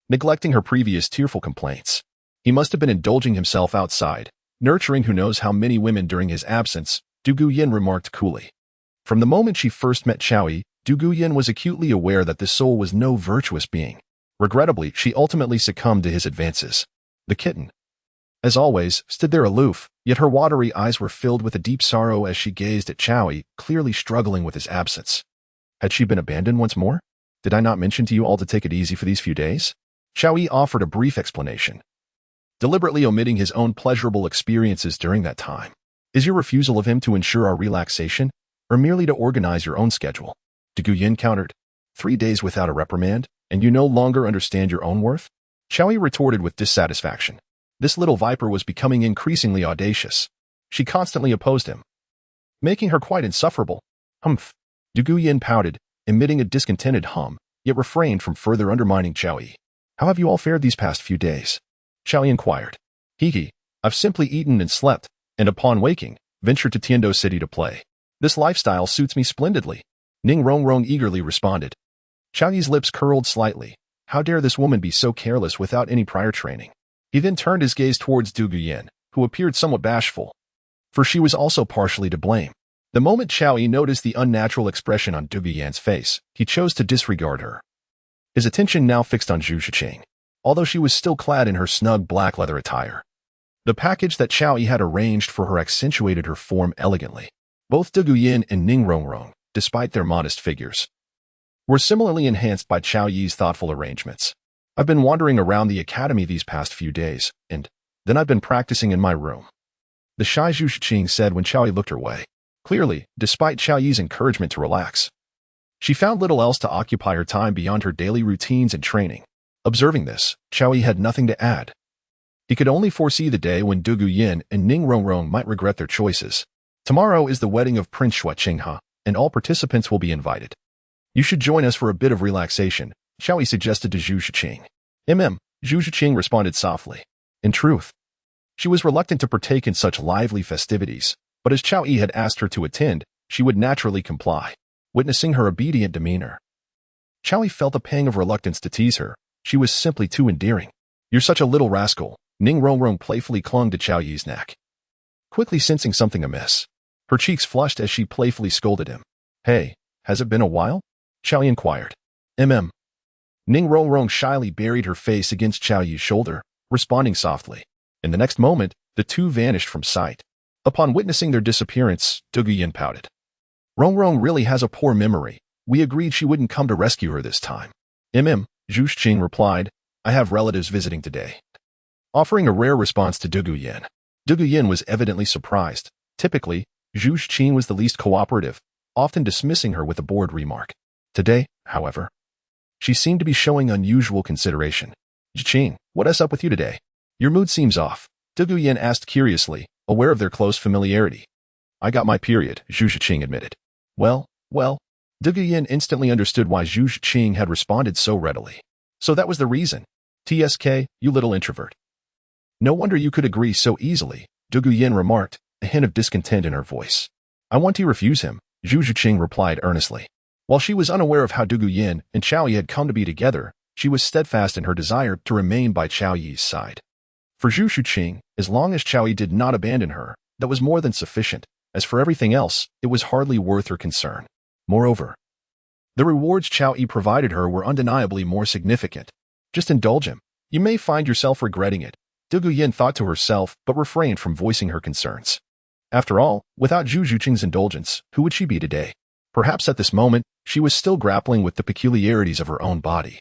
Neglecting her previous tearful complaints, he must have been indulging himself outside, nurturing who knows how many women during his absence, Dugu remarked coolly. From the moment she first met Qiao Yi, Dugu was acutely aware that this soul was no virtuous being. Regrettably, she ultimately succumbed to his advances. The kitten, as always, stood there aloof, yet her watery eyes were filled with a deep sorrow as she gazed at Qiao Yi, clearly struggling with his absence. Had she been abandoned once more? "Did I not mention to you all to take it easy for these few days?" Qiao Yi offered a brief explanation, deliberately omitting his own pleasurable experiences during that time. "Is your refusal of him to ensure our relaxation, or merely to organize your own schedule?" Dugu countered. 3 days without a reprimand, and you no longer understand your own worth?" Qiao Yi retorted with dissatisfaction. This little viper was becoming increasingly audacious. She constantly opposed him, making her quite insufferable. "Humph." Dugu pouted, emitting a discontented hum, yet refrained from further undermining Qiao Yi. "How have you all fared these past few days?" Qiao Yi inquired. "Hee, I've simply eaten and slept, and upon waking, ventured to Tiando City to play. This lifestyle suits me splendidly," Ning Rongrong eagerly responded. Qiao Yi's lips curled slightly. How dare this woman be so careless without any prior training? He then turned his gaze towards Dugu, who appeared somewhat bashful, for she was also partially to blame. The moment Qiao Yi noticed the unnatural expression on Dugu face, he chose to disregard her. His attention now fixed on Zhuqing, although she was still clad in her snug black leather attire. The package that Qiao Yi had arranged for her accentuated her form elegantly. Both Dugu and Ning Rongrong, despite their modest figures, were similarly enhanced by Qiao Yi's thoughtful arrangements. "I've been wandering around the academy these past few days, and then I've been practicing in my room," the shy Zhuqing said when Qiao Yi looked her way. Clearly, despite Qiao Yi's encouragement to relax, she found little else to occupy her time beyond her daily routines and training. Observing this, Qiao Yi had nothing to add. He could only foresee the day when Dugu and Ning Rongrong might regret their choices. Tomorrow is the wedding of Prince Zhuqing, and all participants will be invited. "You should join us for a bit of relaxation," Qiao Yi suggested to Zhuqing. Zhuqing responded softly. In truth, she was reluctant to partake in such lively festivities, but as Qiao Yi had asked her to attend, she would naturally comply. Witnessing her obedient demeanor, Qiao Yi felt a pang of reluctance to tease her. She was simply too endearing. "You're such a little rascal," Ning Rongrong playfully clung to Qiao Yi's neck. Quickly sensing something amiss, her cheeks flushed as she playfully scolded him. "Hey, has it been a while?" Qiao Yi inquired. Ning Rongrong shyly buried her face against Qiao Yi's shoulder, responding softly. In the next moment, the two vanished from sight. Upon witnessing their disappearance, Dugu pouted. "Rongrong really has a poor memory. We agreed she wouldn't come to rescue her this time." Zhuqing replied, I have relatives visiting today. Offering a rare response to Dugu. Dugu was evidently surprised. Typically, Zhuqing was the least cooperative, often dismissing her with a bored remark. Today, however, she seemed to be showing unusual consideration. Zhuqing, what's up with you today? Your mood seems off, Dugu asked curiously, aware of their close familiarity. I got my period, Zhuqing admitted. Well, Dugu instantly understood why Zhuqing had responded so readily. So that was the reason. TSK, you little introvert. No wonder you could agree so easily, Dugu remarked, a hint of discontent in her voice. I want to refuse him, Zhuqing replied earnestly. While she was unaware of how Dugu and Qiao Yi had come to be together, she was steadfast in her desire to remain by Qiao Yi's side. For Zhuqing, as long as Qiao Yi did not abandon her, that was more than sufficient. As for everything else, it was hardly worth her concern. Moreover, the rewards Qiao Yi provided her were undeniably more significant. Just indulge him. You may find yourself regretting it, Dugu thought to herself, but refrained from voicing her concerns. After all, without Zhuqing's indulgence, who would she be today? Perhaps at this moment, she was still grappling with the peculiarities of her own body,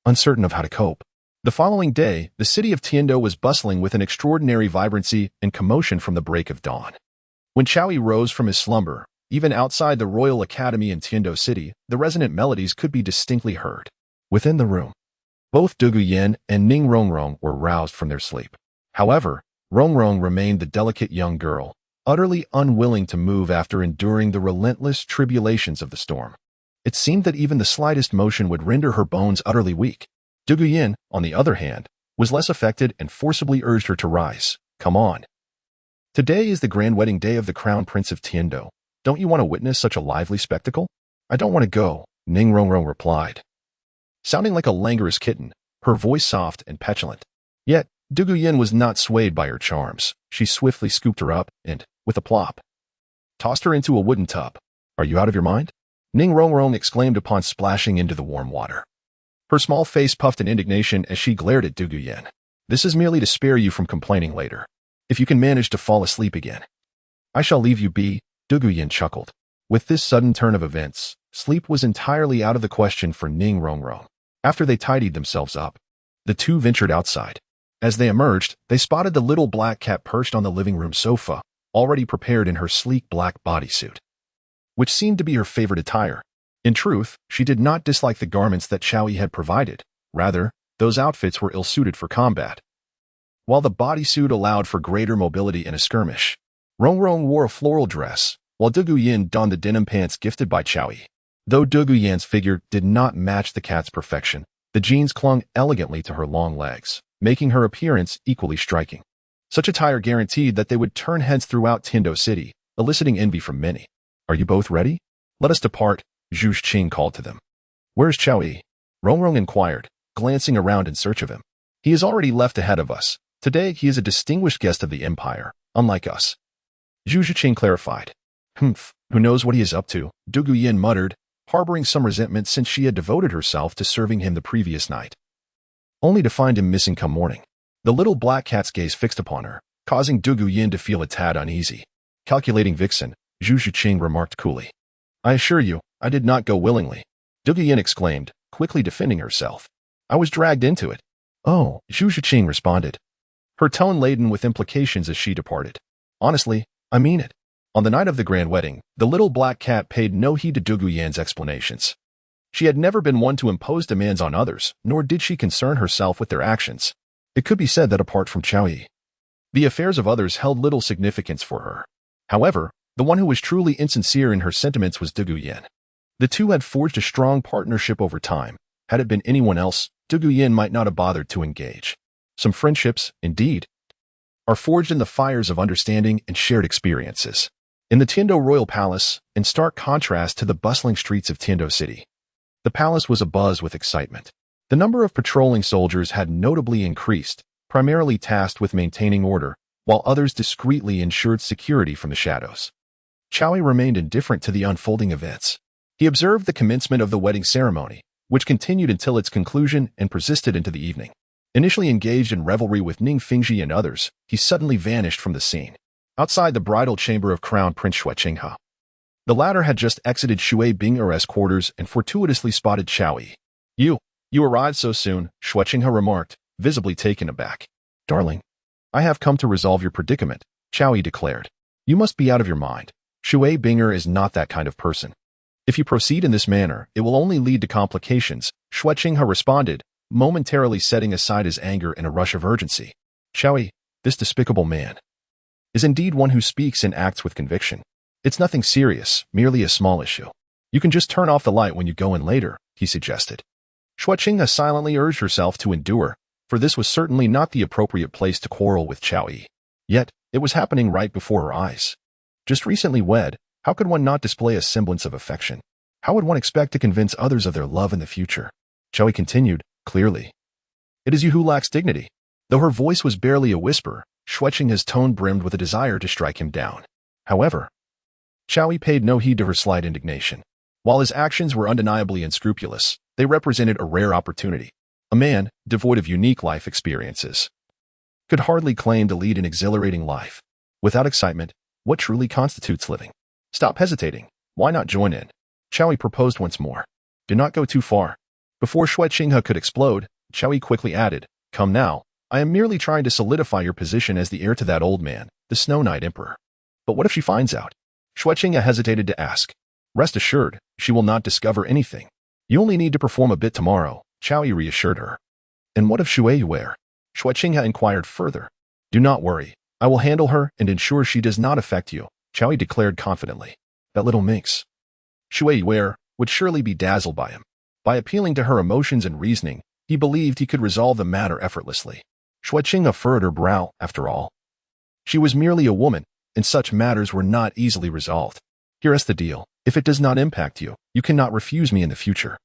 uncertain of how to cope. The following day, the city of Tiando was bustling with an extraordinary vibrancy and commotion from the break of dawn. When Qiao Yi rose from his slumber, even outside the Royal Academy in Tiando City, the resonant melodies could be distinctly heard. Within the room, both Dugu and Ning Rongrong were roused from their sleep. However, Rongrong remained the delicate young girl, utterly unwilling to move after enduring the relentless tribulations of the storm. It seemed that even the slightest motion would render her bones utterly weak. Dugu, on the other hand, was less affected and forcibly urged her to rise. Come on. Today is the grand wedding day of the Crown Prince of Tiando. Don't you want to witness such a lively spectacle? I don't want to go, Ning Rongrong replied. Sounding like a languorous kitten, her voice soft and petulant. Yet, Dugu was not swayed by her charms. She swiftly scooped her up and, with a plop, tossed her into a wooden tub. Are you out of your mind? Ning Rongrong exclaimed upon splashing into the warm water. Her small face puffed in indignation as she glared at Dugu. This is merely to spare you from complaining later. If you can manage to fall asleep again, I shall leave you be, Dugu chuckled. With this sudden turn of events, sleep was entirely out of the question for Ning Rongrong. After they tidied themselves up, the two ventured outside. As they emerged, they spotted the little black cat perched on the living room sofa, already prepared in her sleek black bodysuit, which seemed to be her favorite attire. In truth, she did not dislike the garments that Qiao Yi had provided. Rather, those outfits were ill-suited for combat. While the bodysuit allowed for greater mobility in a skirmish, Rongrong wore a floral dress, while Dugu donned the denim pants gifted by Qiao Yi. Though Dugu figure did not match the cat's perfection, the jeans clung elegantly to her long legs, making her appearance equally striking. Such attire guaranteed that they would turn heads throughout Tiando City, eliciting envy from many. Are you both ready? Let us depart, Zhuqing called to them. Where's Qiao Yi? Rongrong inquired, glancing around in search of him. He has already left ahead of us. Today he is a distinguished guest of the Empire, unlike us. Zhuqing clarified. Who knows what he is up to, Dugu muttered, harboring some resentment since she had devoted herself to serving him the previous night, only to find him missing come morning. The little black cat's gaze fixed upon her, causing Dugu to feel a tad uneasy. Calculating vixen, Zhuqing remarked coolly. I assure you, I did not go willingly, Dugu exclaimed, quickly defending herself. I was dragged into it. Oh, Zhuqing responded, her tone laden with implications as she departed. Honestly, I mean it. On the night of the grand wedding, the little black cat paid no heed to Dugu explanations. She had never been one to impose demands on others, nor did she concern herself with their actions. It could be said that apart from Qiao Yi, the affairs of others held little significance for her. However, the one who was truly insincere in her sentiments was Dugu. The two had forged a strong partnership over time. Had it been anyone else, Dugu might not have bothered to engage. Some friendships, indeed, are forged in the fires of understanding and shared experiences. In the Tiando Royal Palace, in stark contrast to the bustling streets of Tiando City, the palace was abuzz with excitement. The number of patrolling soldiers had notably increased, primarily tasked with maintaining order, while others discreetly ensured security from the shadows. Qiao Yi remained indifferent to the unfolding events. He observed the commencement of the wedding ceremony, which continued until its conclusion and persisted into the evening. Initially engaged in revelry with Ning Fingji and others, he suddenly vanished from the scene. Outside the bridal chamber of Crown Prince Tang Hao, the latter had just exited Shui Bing'er's quarters and fortuitously spotted Qiao Yi. You You arrived so soon, Zhuqing remarked, visibly taken aback. Darling, I have come to resolve your predicament, Chow declared. You must be out of your mind. Shui Binger is not that kind of person. If you proceed in this manner, it will only lead to complications, Zhuqing responded, momentarily setting aside his anger in a rush of urgency. Chow, this despicable man, is indeed one who speaks and acts with conviction. It's nothing serious, merely a small issue. You can just turn off the light when you go in later, he suggested. Zhuqing silently urged herself to endure, for this was certainly not the appropriate place to quarrel with Chow. Yet, it was happening right before her eyes. Just recently wed, how could one not display a semblance of affection? How would one expect to convince others of their love in the future? Chow continued, clearly. It is you who lacks dignity. Though her voice was barely a whisper, Zhuqing's tone brimmed with a desire to strike him down. However, Chow paid no heed to her slight indignation. While his actions were undeniably unscrupulous, they represented a rare opportunity. A man, devoid of unique life experiences, could hardly claim to lead an exhilarating life. Without excitement, what truly constitutes living? Stop hesitating. Why not join in? Chow proposed once more. Do not go too far. Before Zhuqing could explode, Chow quickly added, Come now, I am merely trying to solidify your position as the heir to that old man, the Snow Knight Emperor. But what if she finds out? Zhuqing hesitated to ask. Rest assured, she will not discover anything. You only need to perform a bit tomorrow, Chow reassured her. And what of Shui Yuer? Zhuqing inquired further. Do not worry. I will handle her and ensure she does not affect you, Chow declared confidently. That little minx. Shui Yuer would surely be dazzled by him. By appealing to her emotions and reasoning, he believed he could resolve the matter effortlessly. Zhuqing furrowed her brow, after all. She was merely a woman, and such matters were not easily resolved. Here's the deal. If it does not impact you, you cannot refuse me in the future.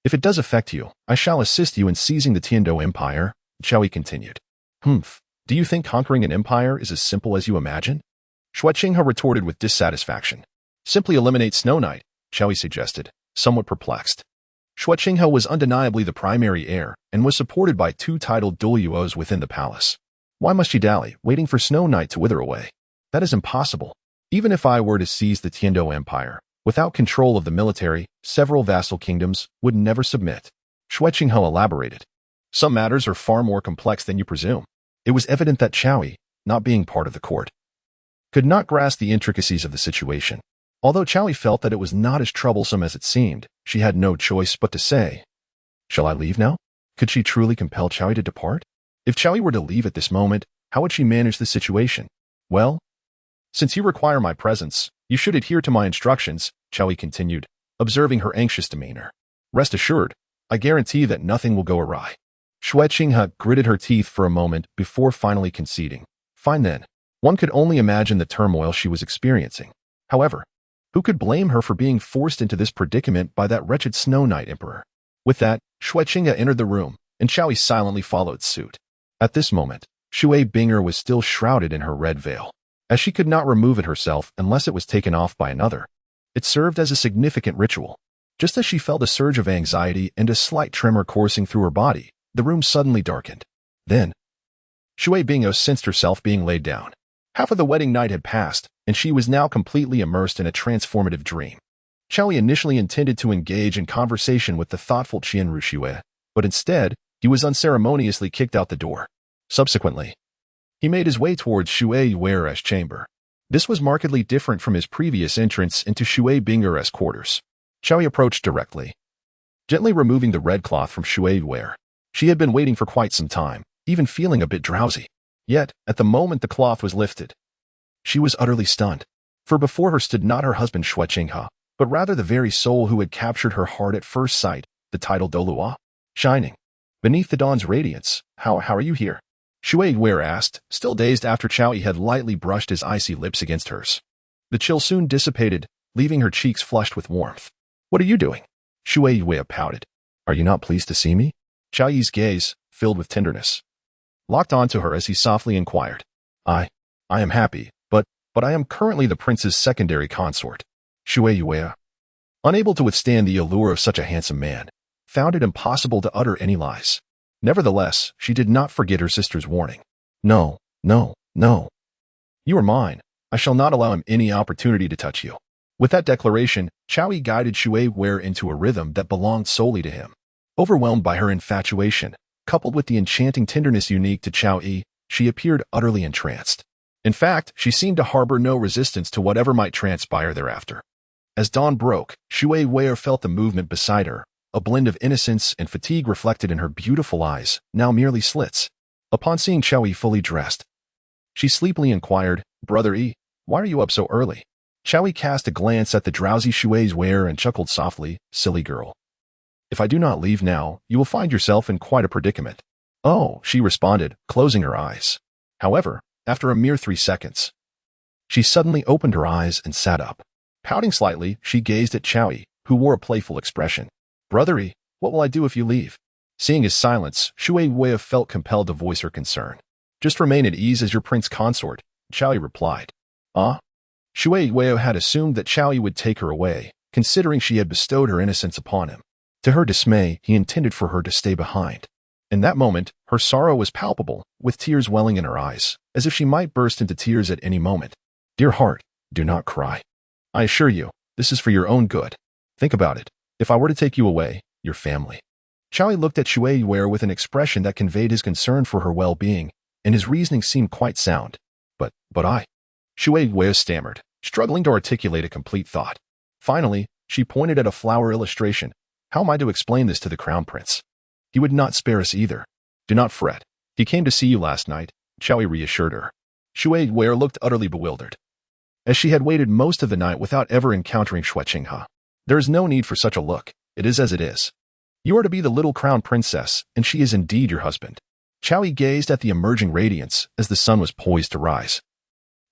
If it does affect you, I shall assist you in seizing the Tiando Empire, Chow continued. Do you think conquering an empire is as simple as you imagine? Zhuqing retorted with dissatisfaction. Simply eliminate Snow Knight, Chow suggested, somewhat perplexed. Zhuqing was undeniably the primary heir and was supported by 2 Title Douluos within the palace. Why must she dally, waiting for Snow Knight to wither away? That is impossible. Even if I were to seize the Tiando Empire, without control of the military, several vassal kingdoms would never submit. Zhuqing elaborated. Some matters are far more complex than you presume. It was evident that Chow, not being part of the court, could not grasp the intricacies of the situation. Although Chow felt that it was not as troublesome as it seemed, she had no choice but to say, Shall I leave now? Could she truly compel Chow to depart? If Chow were to leave at this moment, how would she manage the situation? Well, since you require my presence, you should adhere to my instructions, Chow continued, observing her anxious demeanor. Rest assured, I guarantee that nothing will go awry. Zhuqing gritted her teeth for a moment before finally conceding. Fine then. One could only imagine the turmoil she was experiencing. However, who could blame her for being forced into this predicament by that wretched Snow Knight Emperor? With that, Zhuqing entered the room, and Chow silently followed suit. At this moment, Shui Binger was still shrouded in her red veil, as she could not remove it herself unless it was taken off by another. It served as a significant ritual. Just as she felt a surge of anxiety and a slight tremor coursing through her body, the room suddenly darkened. Then, Shui Binger sensed herself being laid down. Half of the wedding night had passed, and she was now completely immersed in a transformative dream. Chow initially intended to engage in conversation with the thoughtful Qian Ruxue, but instead, he was unceremoniously kicked out the door. Subsequently, he made his way towards Shui Yuer's chamber. This was markedly different from his previous entrance into Shui Binger's quarters. Chow approached directly, gently removing the red cloth from Shui Yuer. She had been waiting for quite some time, even feeling a bit drowsy. Yet, at the moment the cloth was lifted, she was utterly stunned. For before her stood not her husband Zhuqing, but rather the very soul who had captured her heart at first sight, the Title Douluo. Shining beneath the dawn's radiance, how are you here? Shui Yuer asked, still dazed after Chow had lightly brushed his icy lips against hers. The chill soon dissipated, leaving her cheeks flushed with warmth. What are you doing? Shui Yuer pouted. Are you not pleased to see me? Chow Yi's gaze, filled with tenderness, locked onto her as he softly inquired. I am happy, but I am currently the prince's secondary consort. Shui Yuer, unable to withstand the allure of such a handsome man, found it impossible to utter any lies. Nevertheless, she did not forget her sister's warning. No. You are mine. I shall not allow him any opportunity to touch you. With that declaration, Chow guided Shui Yuer into a rhythm that belonged solely to him. Overwhelmed by her infatuation, coupled with the enchanting tenderness unique to Chao Yi, she appeared utterly entranced. In fact, she seemed to harbor no resistance to whatever might transpire thereafter. As dawn broke, Shui Wei felt the movement beside her, a blend of innocence and fatigue reflected in her beautiful eyes, now merely slits. Upon seeing Chao Yi fully dressed, she sleepily inquired, "Brother Yi, why are you up so early?" Chao Yi cast a glance at the drowsy Shui Wei and chuckled softly, "Silly girl. If I do not leave now, you will find yourself in quite a predicament." "Oh," she responded, closing her eyes. However, after a mere 3 seconds, she suddenly opened her eyes and sat up. Pouting slightly, she gazed at Chao Yi, who wore a playful expression. "Brother Yi, what will I do if you leave?" Seeing his silence, Shui Wei felt compelled to voice her concern. "Just remain at ease as your prince consort," Chao Yi replied. "Ah?" Shui Wei had assumed that Chao Yi would take her away, considering she had bestowed her innocence upon him. To her dismay, he intended for her to stay behind. In that moment, her sorrow was palpable, with tears welling in her eyes, as if she might burst into tears at any moment. "Dear heart, do not cry. I assure you, this is for your own good. Think about it. If I were to take you away, your family." Chao Yi looked at Shui Wei with an expression that conveyed his concern for her well-being, and his reasoning seemed quite sound. But I... Shui Wei stammered, struggling to articulate a complete thought. Finally, she pointed at a flower illustration. "How am I to explain this to the crown prince? He would not spare us either." "Do not fret. He came to see you last night," Chao Yi reassured her. Shui Wei looked utterly bewildered, as she had waited most of the night without ever encountering Zhuqing. "There is no need for such a look. It is as it is. You are to be the little crown princess, and she is indeed your husband." Chao Yi gazed at the emerging radiance as the sun was poised to rise,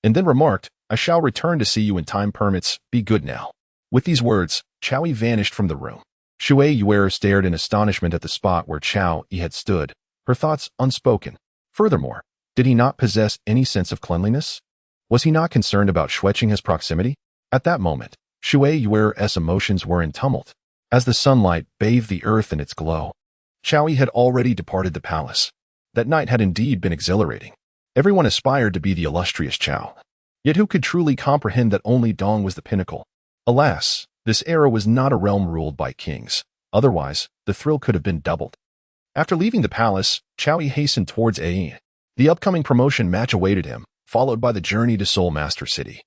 and then remarked, "I shall return to see you when time permits. Be good now." With these words, Chao Yi vanished from the room. Shui Wei stared in astonishment at the spot where Chao Yi had stood, her thoughts unspoken. Furthermore, did he not possess any sense of cleanliness? Was he not concerned about Zhuqing's proximity? At that moment, Shui Wei's emotions were in tumult. As the sunlight bathed the earth in its glow, Chao Yi had already departed the palace. That night had indeed been exhilarating. Everyone aspired to be the illustrious Chao. Yet who could truly comprehend that only Dong was the pinnacle? Alas, this era was not a realm ruled by kings. Otherwise, the thrill could have been doubled. After leaving the palace, Chao Yi hastened towards Ayin. The upcoming promotion match awaited him, followed by the journey to Soul Master City,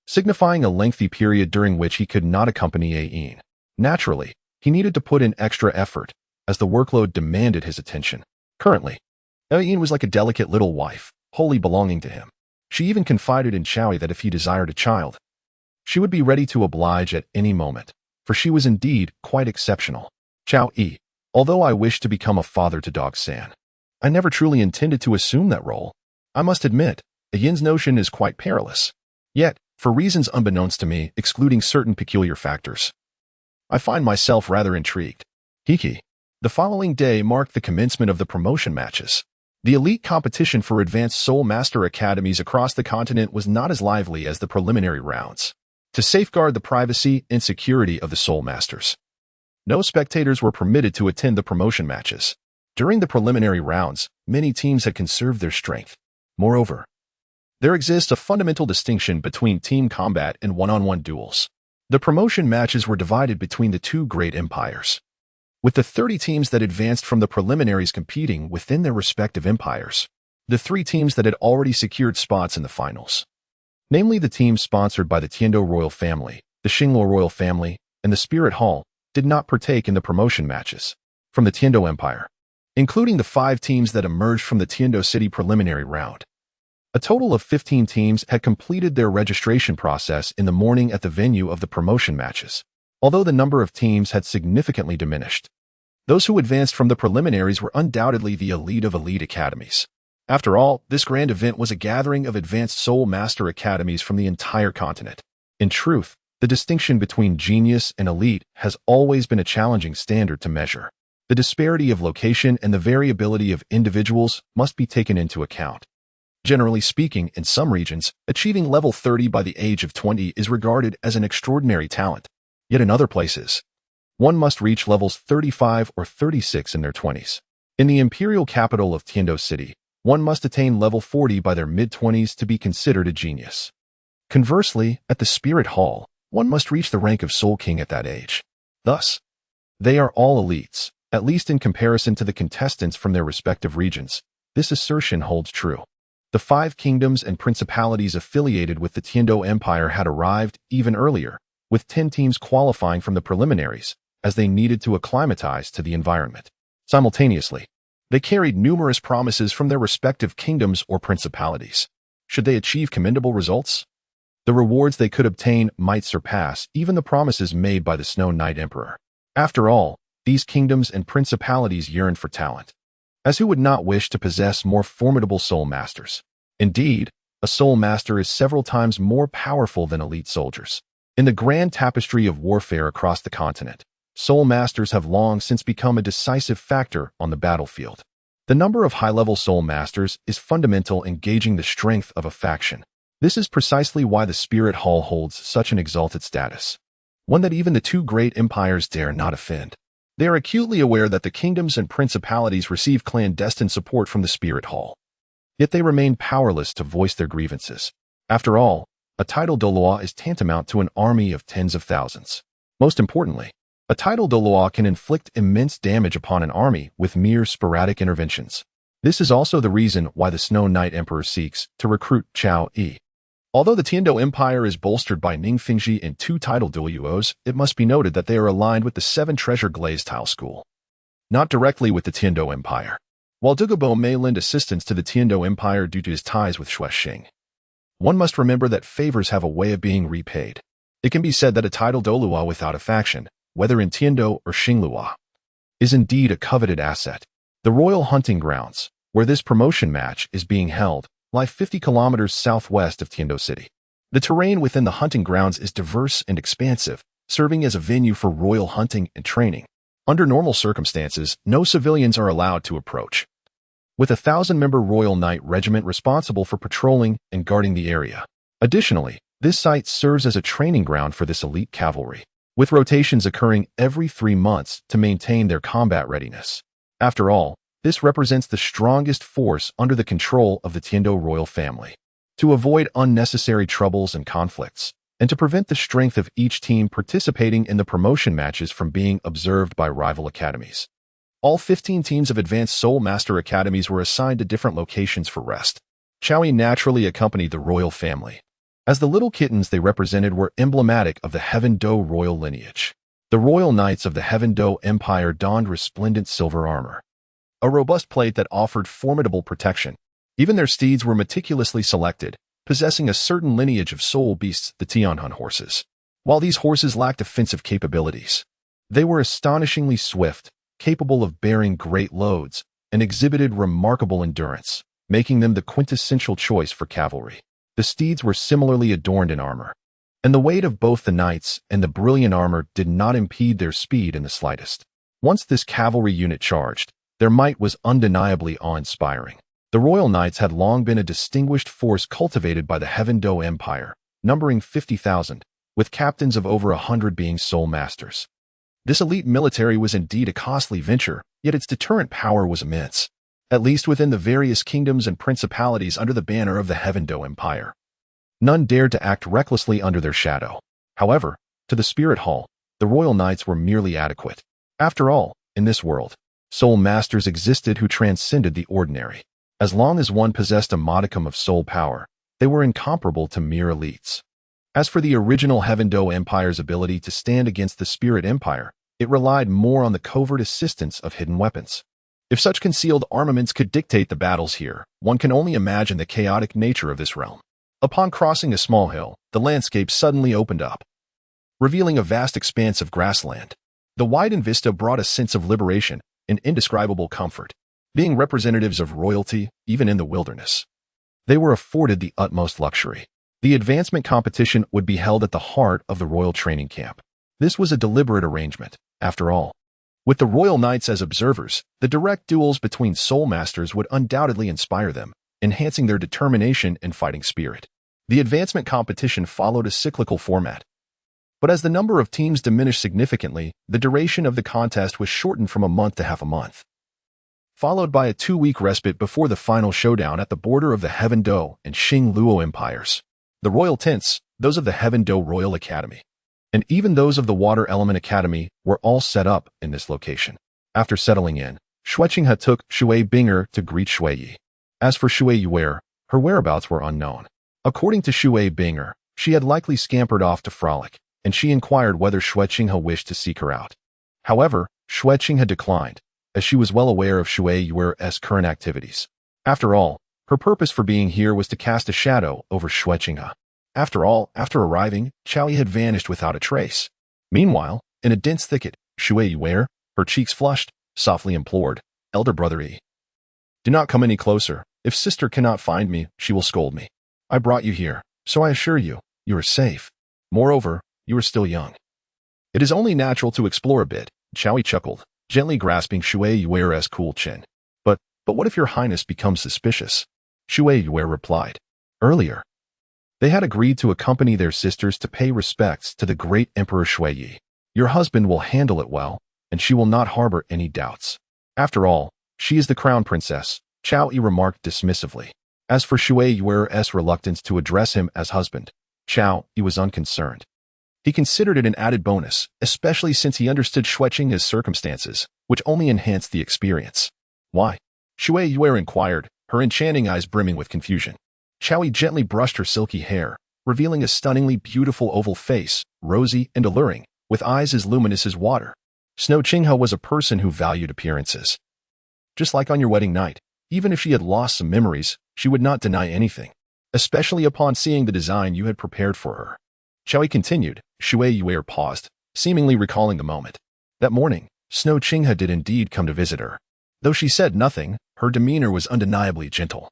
signifying a lengthy period during which he could not accompany Ayin. Naturally, he needed to put in extra effort, as the workload demanded his attention. Currently, Ayin was like a delicate little wife, wholly belonging to him. She even confided in Chao Yi that if he desired a child, she would be ready to oblige at any moment, for she was indeed quite exceptional. "Chao Yi, although I wish to become a father to Dog San, I never truly intended to assume that role. I must admit, Ayin's notion is quite perilous. Yet, for reasons unbeknownst to me, excluding certain peculiar factors, I find myself rather intrigued." Hiki. The following day marked the commencement of the promotion matches. The elite competition for advanced Soul Master Academies across the continent was not as lively as the preliminary rounds. To safeguard the privacy and security of the Soul Masters, no spectators were permitted to attend the promotion matches. During the preliminary rounds, many teams had conserved their strength. Moreover, there exists a fundamental distinction between team combat and one-on-one duels. The promotion matches were divided between the two great empires, with the 30 teams that advanced from the preliminaries competing within their respective empires. The 3 teams that had already secured spots in the finals, namely the teams sponsored by the Tiando royal family, the Xingluo royal family, and the Spirit Hall, did not partake in the promotion matches from the Tiando Empire, including the 5 teams that emerged from the Tiando City preliminary round. A total of 15 teams had completed their registration process in the morning at the venue of the promotion matches. Although the number of teams had significantly diminished, those who advanced from the preliminaries were undoubtedly the elite of elite academies. After all, this grand event was a gathering of advanced Soul Master Academies from the entire continent. In truth, the distinction between genius and elite has always been a challenging standard to measure. The disparity of location and the variability of individuals must be taken into account. Generally speaking, in some regions, achieving level 30 by the age of 20 is regarded as an extraordinary talent. Yet in other places, one must reach levels 35 or 36 in their 20s. In the imperial capital of Tiando City, one must attain level 40 by their mid-20s to be considered a genius. Conversely, at the Spirit Hall, one must reach the rank of Soul King at that age. Thus, they are all elites, At least in comparison to the contestants from their respective regions, this assertion holds true. The 5 kingdoms and principalities affiliated with the Tiando Empire had arrived even earlier, with 10 teams qualifying from the preliminaries, as they needed to acclimatize to the environment. Simultaneously, they carried numerous promises from their respective kingdoms or principalities. Should they achieve commendable results, the rewards they could obtain might surpass even the promises made by the Snow Knight Emperor. After all, these kingdoms and principalities yearned for talent, as who would not wish to possess more formidable soul masters? Indeed, a soul master is several times more powerful than elite soldiers. In the grand tapestry of warfare across the continent, soul masters have long since become a decisive factor on the battlefield. The number of high-level soul masters is fundamental in gauging the strength of a faction. This is precisely why the Spirit Hall holds such an exalted status, one that even the 2 great empires dare not offend. They are acutely aware that the kingdoms and principalities receive clandestine support from the Spirit Hall. Yet they remain powerless to voice their grievances. After all, a Title Douluo is tantamount to an army of tens of thousands. Most importantly, a Title Douluo can inflict immense damage upon an army with mere sporadic interventions. This is also the reason why the Snow Knight Emperor seeks to recruit Chao Yi. Although the Tiando Empire is bolstered by Ningfengji and 2 Title Douluos, it must be noted that they are aligned with the 7 Treasure Glaze Tile School, not directly with the Tiando Empire. While Dugu may lend assistance to the Tiando Empire due to his ties with Zhuqing, one must remember that favors have a way of being repaid. It can be said that a Title Douluo without a faction, whether in Tiando or Xingluo, is indeed a coveted asset. The Royal Hunting Grounds, where this promotion match is being held, lie 50 kilometers southwest of Tiando City. The terrain within the hunting grounds is diverse and expansive, serving as a venue for royal hunting and training. Under normal circumstances, no civilians are allowed to approach, with a 1,000-member Royal Knight Regiment responsible for patrolling and guarding the area. Additionally, this site serves as a training ground for this elite cavalry, with rotations occurring every 3 months to maintain their combat readiness. After all, this represents the strongest force under the control of the Tiando royal family. To avoid unnecessary troubles and conflicts, and to prevent the strength of each team participating in the promotion matches from being observed by rival academies, all 15 teams of Advanced Soul Master Academies were assigned to different locations for rest. Chowie naturally accompanied the royal family, as the little kittens they represented were emblematic of the Heaven Do royal lineage. The royal knights of the Heaven Do Empire donned resplendent silver armor, a robust plate that offered formidable protection. Even their steeds were meticulously selected, possessing a certain lineage of soul beasts, the Tianhun horses. While these horses lacked offensive capabilities, they were astonishingly swift, capable of bearing great loads, and exhibited remarkable endurance, making them the quintessential choice for cavalry. The steeds were similarly adorned in armor, and the weight of both the knights and the brilliant armor did not impede their speed in the slightest. Once this cavalry unit charged, their might was undeniably awe-inspiring. The Royal Knights had long been a distinguished force cultivated by the Heaven Do Empire, numbering 50,000, with captains of over 100 being soul masters. This elite military was indeed a costly venture, yet its deterrent power was immense, at least within the various kingdoms and principalities under the banner of the Heaven Do Empire. None dared to act recklessly under their shadow. However, to the Spirit Hall, the Royal Knights were merely adequate. After all, in this world, soul masters existed who transcended the ordinary. As long as one possessed a modicum of soul power, they were incomparable to mere elites. As for the original Heaven Do Empire's ability to stand against the Spirit Empire, it relied more on the covert assistance of hidden weapons. If such concealed armaments could dictate the battles here, one can only imagine the chaotic nature of this realm. Upon crossing a small hill, the landscape suddenly opened up, revealing a vast expanse of grassland. The widened vista brought a sense of liberation and indescribable comfort. Being representatives of royalty, even in the wilderness, they were afforded the utmost luxury. The advancement competition would be held at the heart of the royal training camp. This was a deliberate arrangement, after all. With the Royal Knights as observers, the direct duels between soul masters would undoubtedly inspire them, enhancing their determination and fighting spirit. The advancement competition followed a cyclical format. But as the number of teams diminished significantly, the duration of the contest was shortened from a month to half a month, followed by a 2-week respite before the final showdown at the border of the Heaven Do and Xingluo empires. The royal tents, those of the Heaven Do Royal Academy, and even those of the Water Element Academy were all set up in this location. After settling in, Shuqing took Shui Binger to greet Shui Yi. As for Shui Yue, her whereabouts were unknown. According to Shui Binger, she had likely scampered off to frolic, and she inquired whether Shuqing wished to seek her out. However, Shuqing declined, as she was well aware of Shui Yue's current activities. After all, her purpose for being here was to cast a shadow over Shuqing. After all, after arriving, Chao Yi had vanished without a trace. Meanwhile, in a dense thicket, Shui Yue, her cheeks flushed, softly implored, "Elder brother Yi, do not come any closer. If sister cannot find me, she will scold me. I brought you here, so I assure you, you are safe. Moreover, you are still young. It is only natural to explore a bit." Chao Yi chuckled, gently grasping Shui Yue's cool chin. But what if your highness becomes suspicious?" Shui Yue replied. Earlier, they had agreed to accompany their sisters to pay respects to the great Emperor Shui Yi. Your husband will handle it well, and she will not harbor any doubts. After all, she is the crown princess, Chao Yi remarked dismissively. As for Shui Yue's reluctance to address him as husband, Chao Yi was unconcerned. He considered it an added bonus, especially since he understood Shuqing's circumstances, which only enhanced the experience. "Why?" Shui Yue inquired, her enchanting eyes brimming with confusion. Chao Yi gently brushed her silky hair, revealing a stunningly beautiful oval face, rosy and alluring, with eyes as luminous as water. Tang Hao was a person who valued appearances. Just like on your wedding night, even if she had lost some memories, she would not deny anything, especially upon seeing the design you had prepared for her. Chao Yi continued. Shui Yue paused, seemingly recalling the moment. That morning, Tang Hao did indeed come to visit her. Though she said nothing, her demeanor was undeniably gentle,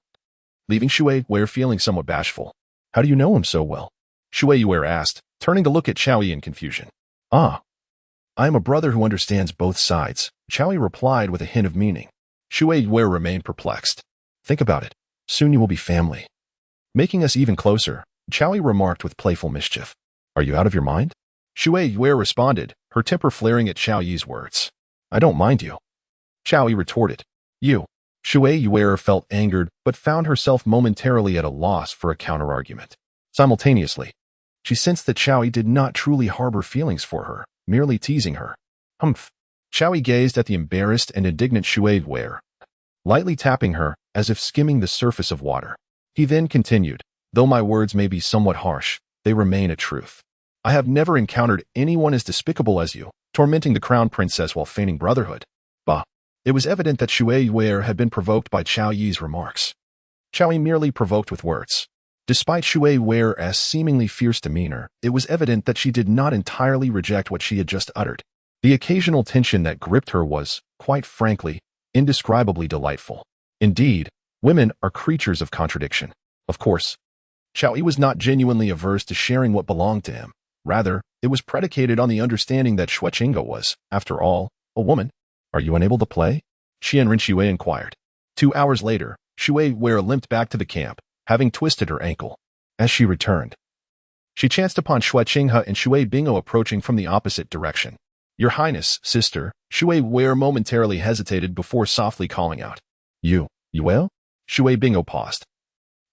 leaving Shui Yue feeling somewhat bashful. "How do you know him so well?" Shui Yue asked, turning to look at Chao Yi in confusion. "Ah, I am a brother who understands both sides," Chao Yi replied with a hint of meaning. Shui Yue remained perplexed. "Think about it. Soon you will be family." "Making us even closer," Chao Yi remarked with playful mischief. "Are you out of your mind?" Shui Yue responded, her temper flaring at Chao Yi's words. "I don't mind you." Chao Yi retorted. "You." Shui Yue felt angered, but found herself momentarily at a loss for a counterargument. Simultaneously, she sensed that Chao Yi did not truly harbor feelings for her, merely teasing her. Humph. Chao Yi gazed at the embarrassed and indignant Shui Yue, lightly tapping her, as if skimming the surface of water. He then continued, "Though my words may be somewhat harsh, they remain a truth. I have never encountered anyone as despicable as you, tormenting the crown princess while feigning brotherhood." Bah. It was evident that Shui Yue had been provoked by Chao Yi's remarks. Chao Yi merely provoked with words. Despite Shui Yue's seemingly fierce demeanor, it was evident that she did not entirely reject what she had just uttered. The occasional tension that gripped her was, quite frankly, indescribably delightful. Indeed, women are creatures of contradiction. Of course, Chao Yi was not genuinely averse to sharing what belonged to him. Rather, it was predicated on the understanding that Shuqing was, after all, a woman. "Are you unable to play?" Qian Rinxue inquired. 2 hours later, Shui Yue limped back to the camp, having twisted her ankle. As she returned, she chanced upon Shuqing and Shui Bingo approaching from the opposite direction. "Your Highness, sister," Shui Yue momentarily hesitated before softly calling out. "You well?" Shui Bingo paused,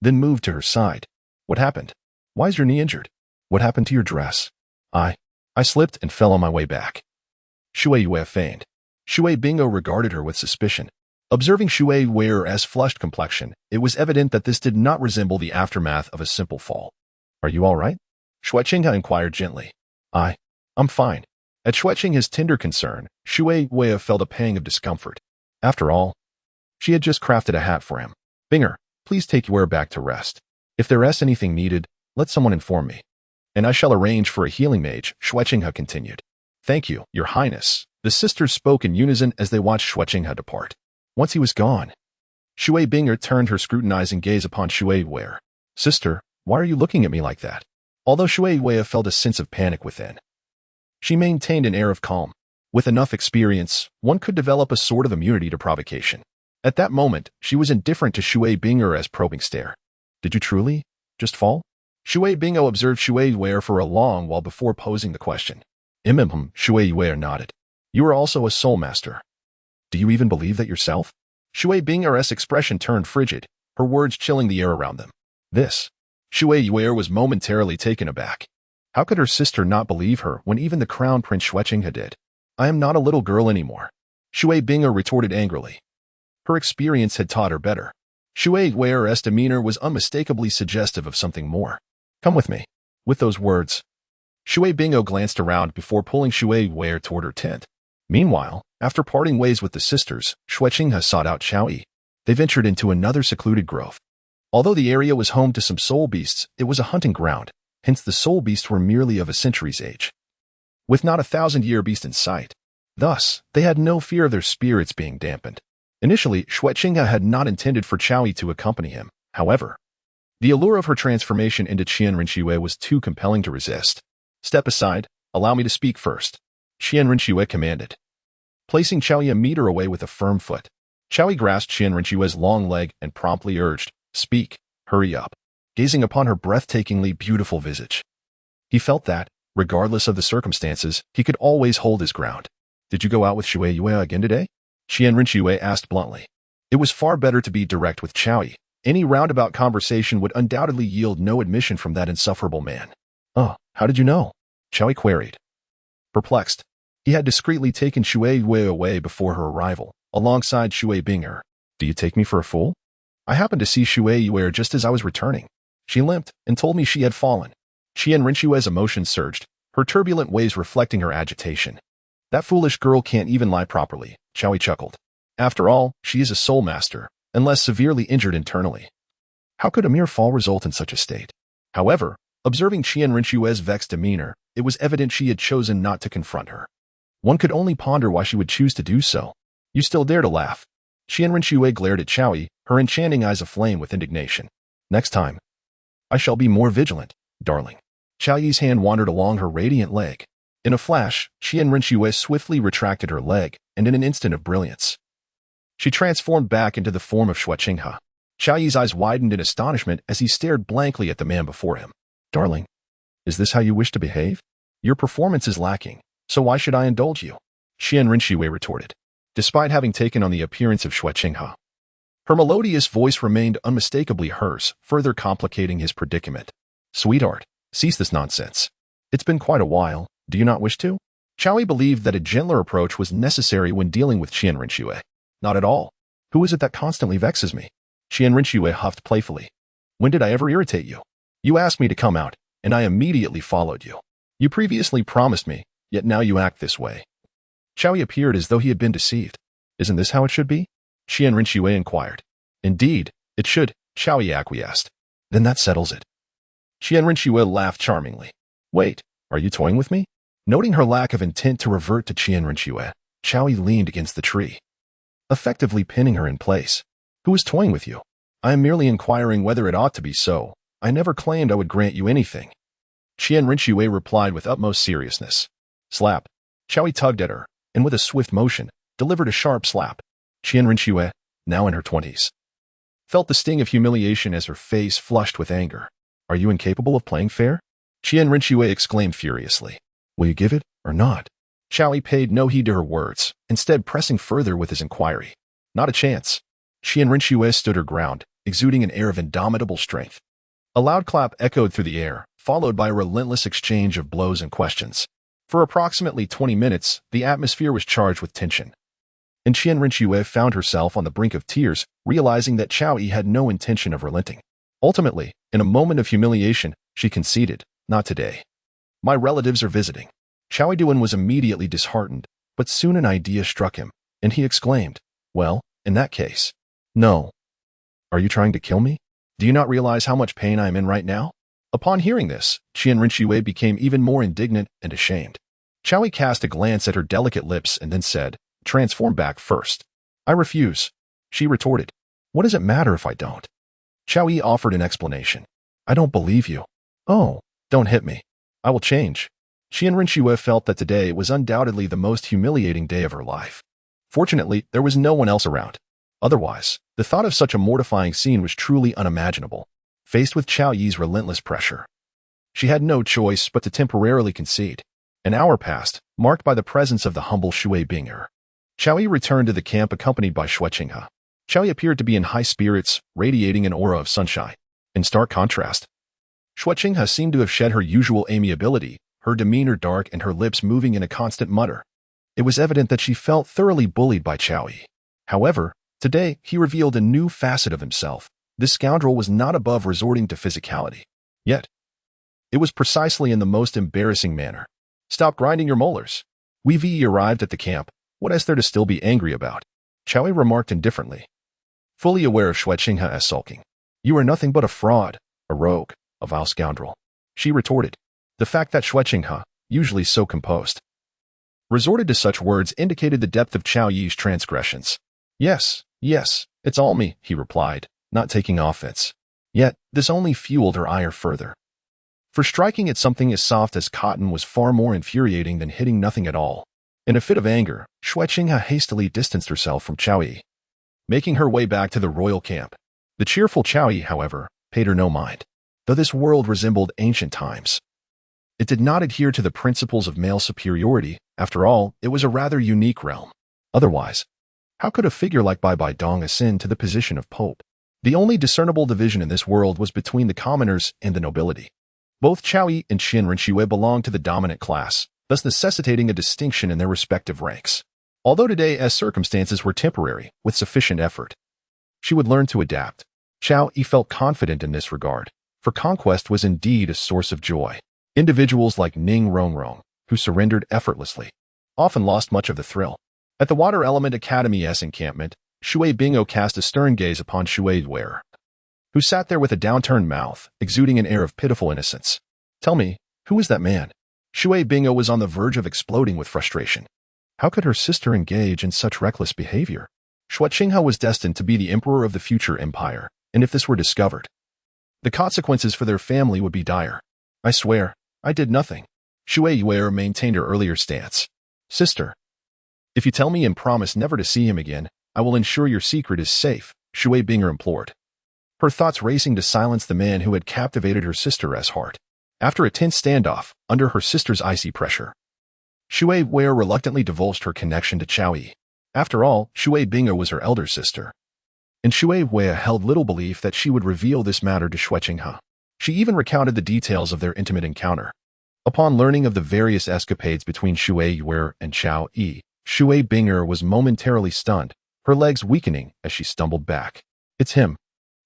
then moved to her side. "What happened? Why is your knee injured? What happened to your dress?" I slipped and fell on my way back." Shui Yue feigned. Shui Bingo regarded her with suspicion. Observing Shui Yue's flushed complexion, it was evident that this did not resemble the aftermath of a simple fall. "Are you all right?" Shuqing inquired gently. I'm fine." At Shuqing's tender concern, Shui Yue felt a pang of discomfort. After all, she had just crafted a hat for him. "Binger, please take Yue back to rest. If there is anything needed, let someone inform me. And I shall arrange for a healing mage," Shuqing continued. "Thank you, Your Highness." The sisters spoke in unison as they watched Shuqing depart. Once he was gone, Shui Binger turned her scrutinizing gaze upon Shui Yue. "Sister, why are you looking at me like that?" Although Shui Yue felt a sense of panic within, she maintained an air of calm. With enough experience, one could develop a sort of immunity to provocation. At that moment, she was indifferent to Shui Binger's probing stare. "Did you truly just fall?" Shui Bingo observed Shui Yue for a long while before posing the question. Shui Yue nodded. "You are also a soul master. Do you even believe that yourself?" Shui Binger's expression turned frigid, her words chilling the air around them. Shui Yue was momentarily taken aback. How could her sister not believe her when even the crown prince Shuqing did? "I am not a little girl anymore." Shui Bing'er retorted angrily. Her experience had taught her better. Shui Weir's demeanor was unmistakably suggestive of something more. Come with me. With those words, Shui Bing'er glanced around before pulling Shui Weir toward her tent. Meanwhile, after parting ways with the sisters, Zhuqing sought out Qiao Yi. They ventured into another secluded grove. Although the area was home to some soul beasts, it was a hunting ground, hence the soul beasts were merely of a century's age, with not a 1,000-year beast in sight. Thus, they had no fear of their spirits being dampened. Initially, Zhuqing had not intended for Qiao Yi to accompany him. However, the allure of her transformation into Qian Rinxue was too compelling to resist. Step aside, allow me to speak first, Qian Rinxue commanded, placing Qiao Yi a meter away with a firm foot. Qiao Yi grasped Qian Rinxue's long leg and promptly urged, "Speak, hurry up," gazing upon her breathtakingly beautiful visage. He felt that, regardless of the circumstances, he could always hold his ground. Did you go out with Shui Yue again today? Qian Rinxue asked bluntly. It was far better to be direct with Qiao Yi. Any roundabout conversation would undoubtedly yield no admission from that insufferable man. Oh, how did you know? Qiao Yi queried. Perplexed, he had discreetly taken Shui Yue away before her arrival, alongside Shui Bing'er. Do you take me for a fool? I happened to see Shui Yue just as I was returning. She limped and told me she had fallen. Qian Rinxue's emotions surged, her turbulent ways reflecting her agitation. That foolish girl can't even lie properly, Qiao Yi chuckled. After all, she is a soul master, unless severely injured internally. How could a mere fall result in such a state? However, observing Qian Rinxue's vexed demeanor, it was evident she had chosen not to confront her. One could only ponder why she would choose to do so. You still dare to laugh? Qian Rinxue glared at Qiao Yi, her enchanting eyes aflame with indignation. Next time, I shall be more vigilant, darling. Qiao Yi's hand wandered along her radiant leg. In a flash, Qian Rinxue swiftly retracted her leg, and in an instant of brilliance, she transformed back into the form of Zhuqing. Qiao Yi's eyes widened in astonishment as he stared blankly at the man before him. Darling, is this how you wish to behave? Your performance is lacking, so why should I indulge you? Qian Rinxue retorted, despite having taken on the appearance of Zhuqing. Her melodious voice remained unmistakably hers, further complicating his predicament. Sweetheart, cease this nonsense. It's been quite a while, do you not wish to? Qiao Yi believed that a gentler approach was necessary when dealing with Qian Rinxue. Not at all. Who is it that constantly vexes me? Qian Rinxue huffed playfully. When did I ever irritate you? You asked me to come out, and I immediately followed you. You previously promised me, yet now you act this way. Qiao Yi appeared as though he had been deceived. Isn't this how it should be? Qian Rinxue inquired. Indeed, it should, Qiao Yi acquiesced. Then that settles it. Qian Rinxue laughed charmingly. Wait, are you toying with me? Noting her lack of intent to revert to Qian Rinxue, Qiao Yi leaned against the tree, effectively pinning her in place. Who is toying with you? I am merely inquiring whether it ought to be so. I never claimed I would grant you anything. Qian Rinxue replied with utmost seriousness. Slap. Qiao Yi tugged at her, and with a swift motion, delivered a sharp slap. Qian Rinxue, now in her 20s, felt the sting of humiliation as her face flushed with anger. Are you incapable of playing fair? Qian Rinxue exclaimed furiously. Will you give it, or not? Qiao Yi paid no heed to her words, instead pressing further with his inquiry. Not a chance. Qian Rinxue stood her ground, exuding an air of indomitable strength. A loud clap echoed through the air, followed by a relentless exchange of blows and questions. For approximately 20 minutes, the atmosphere was charged with tension. And Qian Rinxue found herself on the brink of tears, realizing that Qiao Yi had no intention of relenting. Ultimately, in a moment of humiliation, she conceded, not today. My relatives are visiting. Qiao Yi was immediately disheartened, but soon an idea struck him, and he exclaimed, well, in that case, no. Are you trying to kill me? Do you not realize how much pain I am in right now? Upon hearing this, Qian Rinxue became even more indignant and ashamed. Qiao Yi cast a glance at her delicate lips and then said, transform back first. I refuse. She retorted, what does it matter if I don't? Qiao Yi offered an explanation. I don't believe you. Oh, don't hit me. I will change. Qian Rinxue felt that today was undoubtedly the most humiliating day of her life. Fortunately, there was no one else around. Otherwise, the thought of such a mortifying scene was truly unimaginable. Faced with Qiao Yi's relentless pressure, she had no choice but to temporarily concede. An hour passed, marked by the presence of the humble Shui Bing'er. Qiao Yi returned to the camp accompanied by Zhuqing. Qiao Yi appeared to be in high spirits, radiating an aura of sunshine. In stark contrast, Zhuqing seemed to have shed her usual amiability, her demeanor dark and her lips moving in a constant mutter. It was evident that she felt thoroughly bullied by Chao Yi. However, today he revealed a new facet of himself. This scoundrel was not above resorting to physicality. Yet, it was precisely in the most embarrassing manner. Stop grinding your molars. We've arrived at the camp. What is there to still be angry about? Chao Yi remarked indifferently, fully aware of Zhuqing as sulking. You are nothing but a fraud, a rogue, a vile scoundrel. She retorted. The fact that Zhuqing, usually so composed, resorted to such words indicated the depth of Chao Yi's transgressions. Yes, it's all me, he replied, not taking offense. Yet, this only fueled her ire further. For striking at something as soft as cotton was far more infuriating than hitting nothing at all. In a fit of anger, Zhuqing hastily distanced herself from Chao Yi, making her way back to the royal camp. The cheerful Chao Yi, however, paid her no mind. Though this world resembled ancient times, it did not adhere to the principles of male superiority. After all, it was a rather unique realm. Otherwise, how could a figure like Bai Bai Dong ascend to the position of pope? The only discernible division in this world was between the commoners and the nobility. Both Chao Yi and Shinran Xue belonged to the dominant class, thus necessitating a distinction in their respective ranks. Although today, as circumstances were temporary, with sufficient effort, she would learn to adapt. Chao Yi felt confident in this regard, for conquest was indeed a source of joy. Individuals like Ning Rongrong, who surrendered effortlessly, often lost much of the thrill. At the Water Element Academy's encampment, Shui Bingo cast a stern gaze upon Shui Ware, who sat there with a downturned mouth, exuding an air of pitiful innocence. Tell me, who is that man? Shui Bingo was on the verge of exploding with frustration. How could her sister engage in such reckless behavior? Zhuqing was destined to be the emperor of the future empire, and if this were discovered, the consequences for their family would be dire. I swear, I did nothing. Shui Ware maintained her earlier stance. Sister, if you tell me and promise never to see him again, I will ensure your secret is safe, Shui Binger implored, her thoughts racing to silence the man who had captivated her sister's heart. After a tense standoff, under her sister's icy pressure, Shui Ware reluctantly divulged her connection to Chao Yi. After all, Shui Binger was her elder sister, and Shui Ware held little belief that she would reveal this matter to Zhuqing. She even recounted the details of their intimate encounter. Upon learning of the various escapades between Shui Ware and Chao Yi, Shui Binger was momentarily stunned, her legs weakening as she stumbled back. It's him.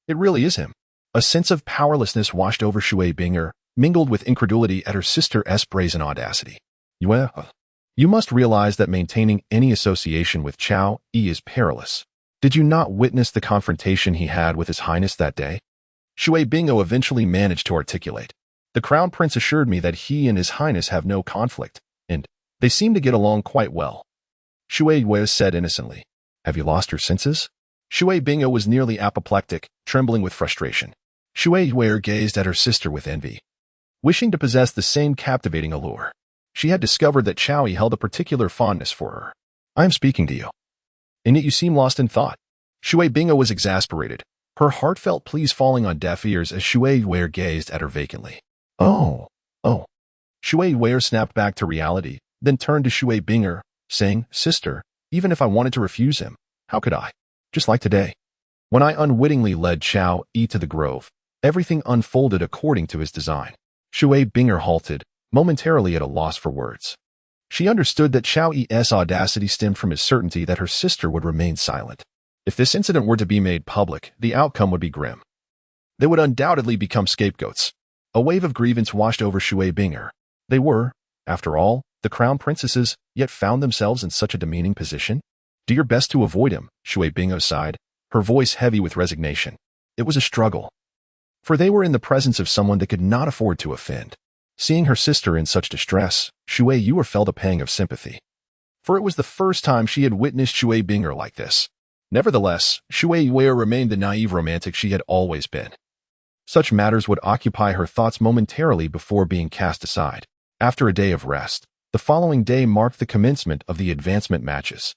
It really is him. A sense of powerlessness washed over Shui Binger, mingled with incredulity at her sister's brazen audacity. You must realize that maintaining any association with Chao Yi is perilous. Did you not witness the confrontation he had with His Highness that day? Shui Bingo eventually managed to articulate. The Crown Prince assured me that he and His Highness have no conflict, and they seem to get along quite well. Shui Wei said innocently. Have you lost your senses? Shui Bingo was nearly apoplectic, trembling with frustration. Shui Wei gazed at her sister with envy, wishing to possess the same captivating allure. She had discovered that Chao Yi held a particular fondness for her. I am speaking to you, and yet you seem lost in thought. Shui Bingo was exasperated, her heartfelt pleas falling on deaf ears as Shui Wei gazed at her vacantly. Oh. Shui Wei snapped back to reality, then turned to Shui Binger, saying, Sister, even if I wanted to refuse him, how could I? Just like today, when I unwittingly led Chao Yi to the grove, everything unfolded according to his design. Shui Binger halted, momentarily at a loss for words. She understood that Chao Yi's audacity stemmed from his certainty that her sister would remain silent. If this incident were to be made public, the outcome would be grim. They would undoubtedly become scapegoats. A wave of grievance washed over Shui Binger. They were, after all, the crown princesses, yet found themselves in such a demeaning position. Do your best to avoid him, Shui Bingo sighed, her voice heavy with resignation. It was a struggle, for they were in the presence of someone they could not afford to offend. Seeing her sister in such distress, Shui Yu felt a pang of sympathy, for it was the first time she had witnessed Shui Binger like this. Nevertheless, Shui Yu remained the naive romantic she had always been. Such matters would occupy her thoughts momentarily before being cast aside. After a day of rest, the following day marked the commencement of the advancement matches.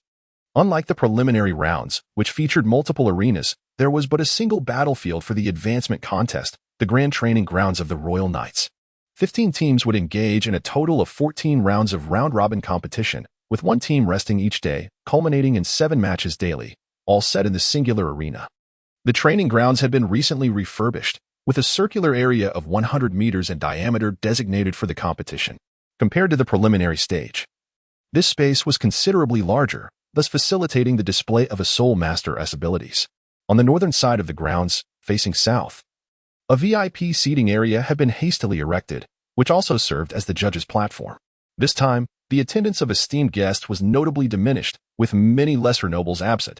Unlike the preliminary rounds, which featured multiple arenas, there was but a single battlefield for the advancement contest, the grand training grounds of the Royal Knights. 15 teams would engage in a total of 14 rounds of round-robin competition, with one team resting each day, culminating in 7 matches daily, all set in the singular arena. The training grounds had been recently refurbished, with a circular area of 100 meters in diameter designated for the competition. Compared to the preliminary stage, This space was considerably larger, thus facilitating the display of a Soul Master's abilities. On the northern side of the grounds, facing south, a VIP seating area had been hastily erected, which also served as the judges' platform. This time, the attendance of esteemed guests was notably diminished, with many lesser nobles absent.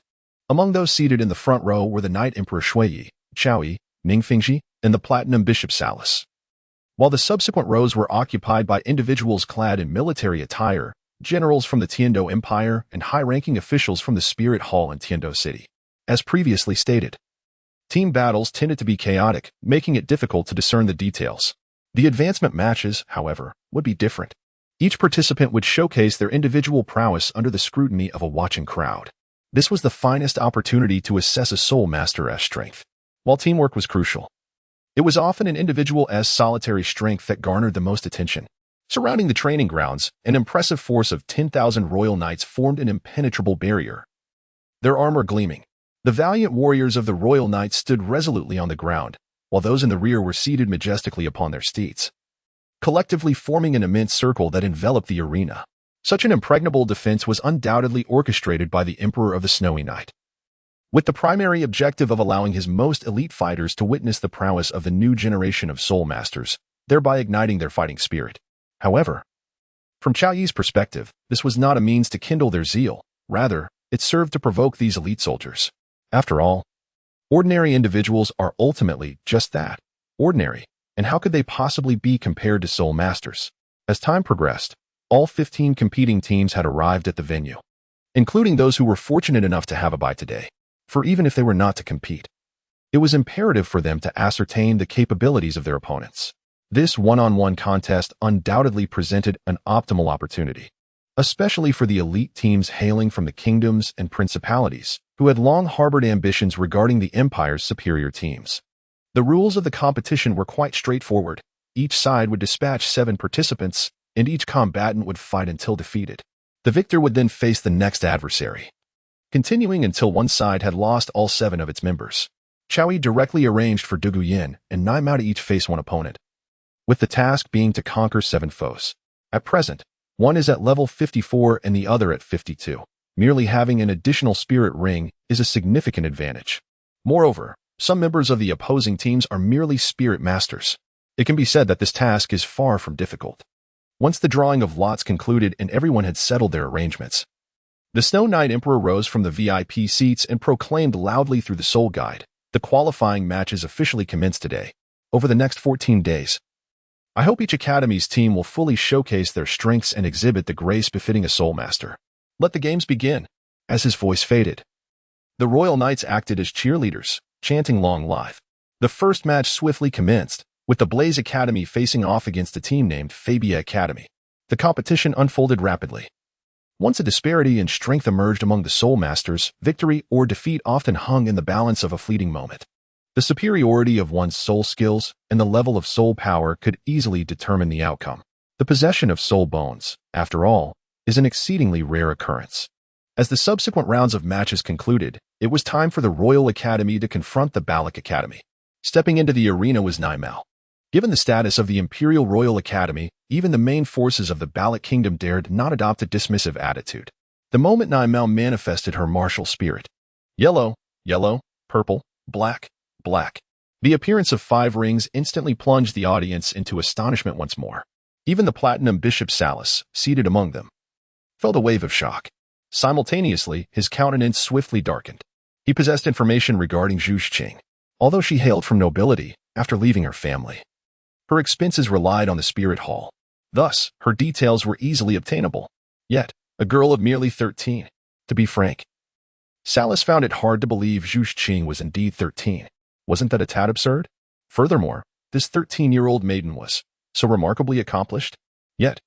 Among those seated in the front row were the Knight Emperor Shuiyi, Chaoyi, Ningfengji, and the Platinum Bishop Salas. While the subsequent rows were occupied by individuals clad in military attire, generals from the Tiando Empire, and high-ranking officials from the Spirit Hall in Tiando City. As previously stated, team battles tended to be chaotic, making it difficult to discern the details. The advancement matches, however, would be different. Each participant would showcase their individual prowess under the scrutiny of a watching crowd. This was the finest opportunity to assess a Soul Master's strength. While teamwork was crucial, it was often an individual's solitary strength that garnered the most attention. Surrounding the training grounds, an impressive force of 10,000 royal knights formed an impenetrable barrier, their armor gleaming. The valiant warriors of the royal knights stood resolutely on the ground, while those in the rear were seated majestically upon their steeds, collectively forming an immense circle that enveloped the arena. Such an impregnable defense was undoubtedly orchestrated by the Emperor of the Snowy Night, with the primary objective of allowing his most elite fighters to witness the prowess of the new generation of Soul Masters, thereby igniting their fighting spirit. However, from Chaoyi's perspective, this was not a means to kindle their zeal. Rather, it served to provoke these elite soldiers. After all, ordinary individuals are ultimately just that, ordinary, and how could they possibly be compared to Soul Masters? As time progressed, all 15 competing teams had arrived at the venue, including those who were fortunate enough to have a bye today. For even if they were not to compete, it was imperative for them to ascertain the capabilities of their opponents. This one-on-one contest undoubtedly presented an optimal opportunity, especially for the elite teams hailing from the kingdoms and principalities, who had long harbored ambitions regarding the Empire's superior teams. The rules of the competition were quite straightforward. Each side would dispatch 7 participants, and each combatant would fight until defeated. The victor would then face the next adversary, continuing until one side had lost all 7 of its members. Chaoyi directly arranged for Dugu Yin and Nai Mao to each face one opponent, with the task being to conquer 7 foes. At present, one is at level 54 and the other at 52. Merely having an additional spirit ring is a significant advantage. Moreover, some members of the opposing teams are merely spirit masters. It can be said that this task is far from difficult. Once the drawing of lots concluded and everyone had settled their arrangements, the Snow Knight Emperor rose from the VIP seats and proclaimed loudly through the Soul Guide, "The qualifying matches officially commence today. Over the next 14 days, I hope each academy's team will fully showcase their strengths and exhibit the grace befitting a Soul Master. Let the games begin." As his voice faded, the Royal Knights acted as cheerleaders, chanting "Long Life." The first match swiftly commenced, with the Blaze Academy facing off against a team named Fabia Academy. The competition unfolded rapidly. Once a disparity in strength emerged among the Soul Masters, victory or defeat often hung in the balance of a fleeting moment. The superiority of one's soul skills and the level of soul power could easily determine the outcome. The possession of soul bones, after all, is an exceedingly rare occurrence. As the subsequent rounds of matches concluded, it was time for the Royal Academy to confront the Balak Academy. Stepping into the arena was Nai Mao. Given the status of the Imperial Royal Academy, even the main forces of the Balak Kingdom dared not adopt a dismissive attitude. The moment Nai Mao manifested her martial spirit, yellow, yellow, purple, black, black, the appearance of 5 rings instantly plunged the audience into astonishment once more. Even the Platinum Bishop Salas, seated among them, felt a wave of shock. Simultaneously, his countenance swiftly darkened. He possessed information regarding Zhuqing. Although she hailed from nobility, after leaving her family, her expenses relied on the Spirit Hall. Thus, her details were easily obtainable. Yet, a girl of merely 13. To be frank, Salas found it hard to believe Zhuqing was indeed 13. Wasn't that a tad absurd? Furthermore, this 13-year-old maiden was so remarkably accomplished. Yet,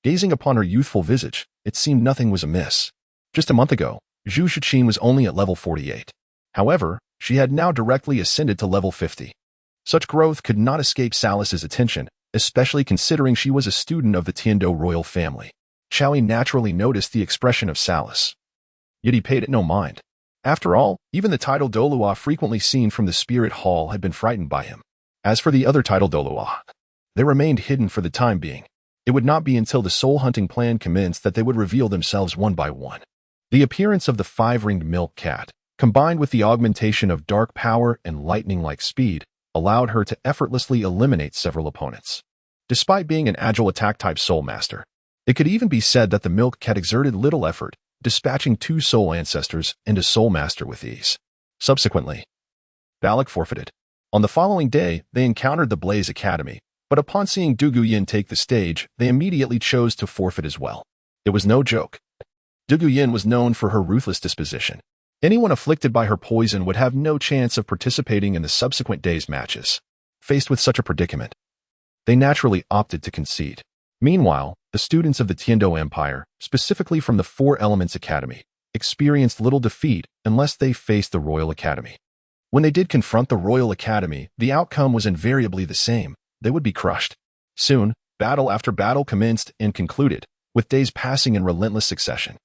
gazing upon her youthful visage, it seemed nothing was amiss. Just a month ago, Zhuqing was only at level 48. However, she had now directly ascended to level 50. Such growth could not escape Salas's attention, especially considering she was a student of the Tiando royal family. Chaoyi naturally noticed the expression of Salas, yet he paid it no mind. After all, even the Title Douluo frequently seen from the Spirit Hall had been frightened by him. As for the other Title Douluo, they remained hidden for the time being. It would not be until the soul-hunting plan commenced that they would reveal themselves one by one. The appearance of the five-ringed milk cat, combined with the augmentation of dark power and lightning-like speed, allowed her to effortlessly eliminate several opponents. Despite being an agile attack-type soul master, it could even be said that the milk cat exerted little effort, dispatching two soul ancestors and a soul master with ease. Subsequently, Balak forfeited. On the following day, they encountered the Blaze Academy, but upon seeing Dugu take the stage, they immediately chose to forfeit as well. It was no joke. Dugu was known for her ruthless disposition. Anyone afflicted by her poison would have no chance of participating in the subsequent day's matches. Faced with such a predicament, they naturally opted to concede. Meanwhile, the students of the Tiando Empire, specifically from the Four Elements Academy, experienced little defeat unless they faced the Royal Academy. When they did confront the Royal Academy, the outcome was invariably the same. They would be crushed. Soon, battle after battle commenced and concluded, with days passing in relentless succession.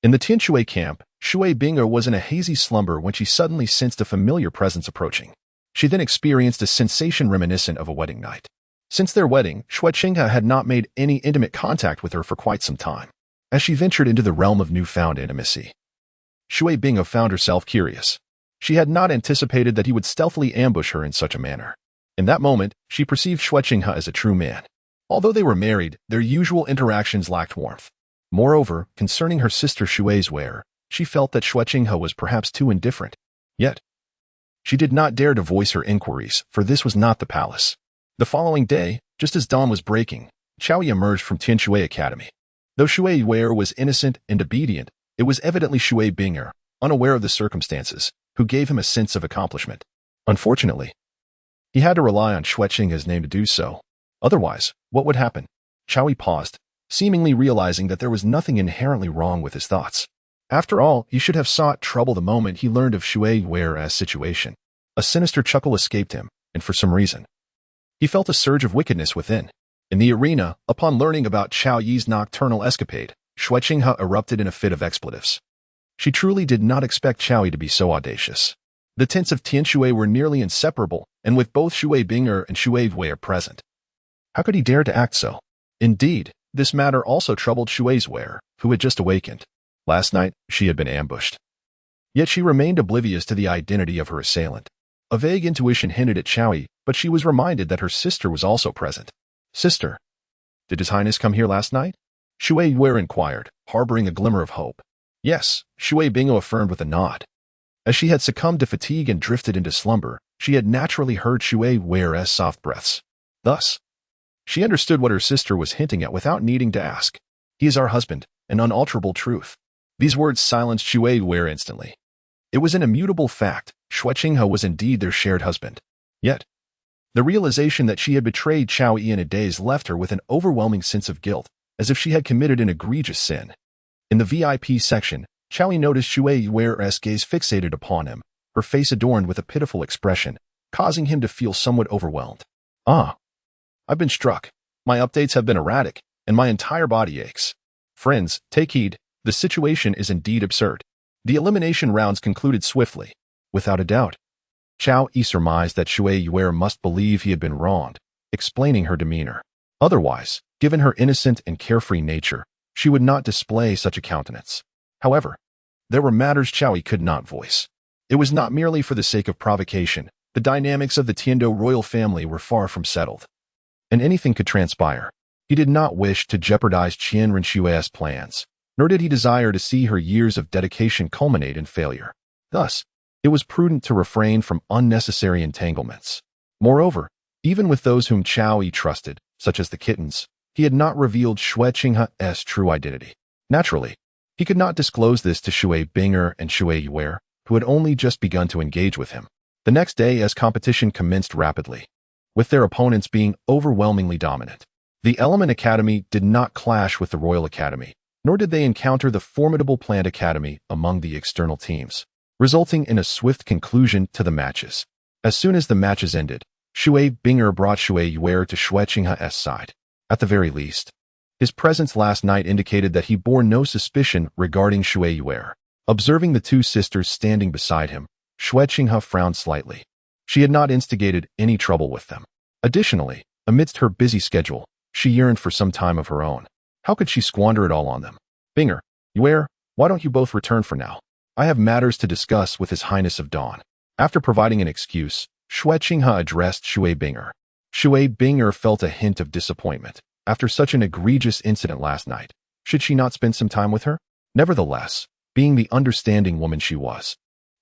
In the Tianshui camp, Shui Bing'er was in a hazy slumber when she suddenly sensed a familiar presence approaching. She then experienced a sensation reminiscent of a wedding night. Since their wedding, Zhuqing had not made any intimate contact with her for quite some time. As she ventured into the realm of newfound intimacy, Shui Bing'er found herself curious. She had not anticipated that he would stealthily ambush her in such a manner. In that moment, she perceived Zhuqing as a true man. Although they were married, their usual interactions lacked warmth. Moreover, concerning her sister Shui's wear, she felt that Zhuqing was perhaps too indifferent. Yet, she did not dare to voice her inquiries, for this was not the palace. The following day, just as dawn was breaking, Chaoyi emerged from Tianshui Academy. Though Shui Wei was innocent and obedient, it was evidently Shui Bing'er, unaware of the circumstances, who gave him a sense of accomplishment. Unfortunately, he had to rely on Zhuqing's name to do so. Otherwise, what would happen? Chaoyi paused, seemingly realizing that there was nothing inherently wrong with his thoughts. After all, he should have sought trouble the moment he learned of Shui Wei's situation. A sinister chuckle escaped him, and for some reason, he felt a surge of wickedness within. In the arena, upon learning about Chaoyi's nocturnal escapade, Zhuqing erupted in a fit of expletives. She truly did not expect Chaoyi to be so audacious. The tents of Tianshui were nearly inseparable, and with both Shui Bing'er and Shui Wei present, how could he dare to act so? Indeed, this matter also troubled Shui Wei, who had just awakened. Last night, she had been ambushed. Yet she remained oblivious to the identity of her assailant. A vague intuition hinted at Chaoyi, but she was reminded that her sister was also present. Sister, did His Highness come here last night? Shui Wei inquired, harboring a glimmer of hope. Yes, Shui Bing'er affirmed with a nod. As she had succumbed to fatigue and drifted into slumber, she had naturally heard Shui Wei's soft breaths. Thus, she understood what her sister was hinting at without needing to ask. He is our husband, an unalterable truth. These words silenced Shui Wei instantly. It was an immutable fact. Zhuqing was indeed their shared husband. Yet, the realization that she had betrayed Chaoyi in a daze left her with an overwhelming sense of guilt, as if she had committed an egregious sin. In the VIP section, Chaoyi noticed Shui Wei's gaze fixated upon him, her face adorned with a pitiful expression, causing him to feel somewhat overwhelmed. Ah, I've been struck. My updates have been erratic, and my entire body aches. Friends, take heed. The situation is indeed absurd. The elimination rounds concluded swiftly. Without a doubt, Chaoyi surmised that Shui Wei must believe he had been wronged, explaining her demeanor. Otherwise, given her innocent and carefree nature, she would not display such a countenance. However, there were matters Chaoyi could not voice. It was not merely for the sake of provocation. The dynamics of the Tiando royal family were far from settled, and anything could transpire. He did not wish to jeopardize Qian Renshui's plans, nor did he desire to see her years of dedication culminate in failure. Thus, it was prudent to refrain from unnecessary entanglements. Moreover, even with those whom Chaoyi trusted, such as the kittens, he had not revealed Zhuqing's true identity. Naturally, he could not disclose this to Shui Bing'er and Shui Wei, who had only just begun to engage with him. The next day, as competition commenced rapidly, with their opponents being overwhelmingly dominant, the Element Academy did not clash with the Royal Academy, nor did they encounter the formidable Plant Academy among the external teams, resulting in a swift conclusion to the matches. As soon as the matches ended, Shui Bing'er brought Shui Wei to Zhuqing's side. At the very least, his presence last night indicated that he bore no suspicion regarding Shui Wei. Observing the two sisters standing beside him, Zhuqing frowned slightly. She had not instigated any trouble with them. Additionally, amidst her busy schedule, She yearned for some time of her own. How could she squander it all on them? Binger, Yuer, why don't you both return for now? I have matters to discuss with His Highness of Dawn. After providing an excuse, Zhuqing addressed Shui Binger. Shui Binger felt a hint of disappointment. After such an egregious incident last night, should she not spend some time with her? Nevertheless, being the understanding woman she was.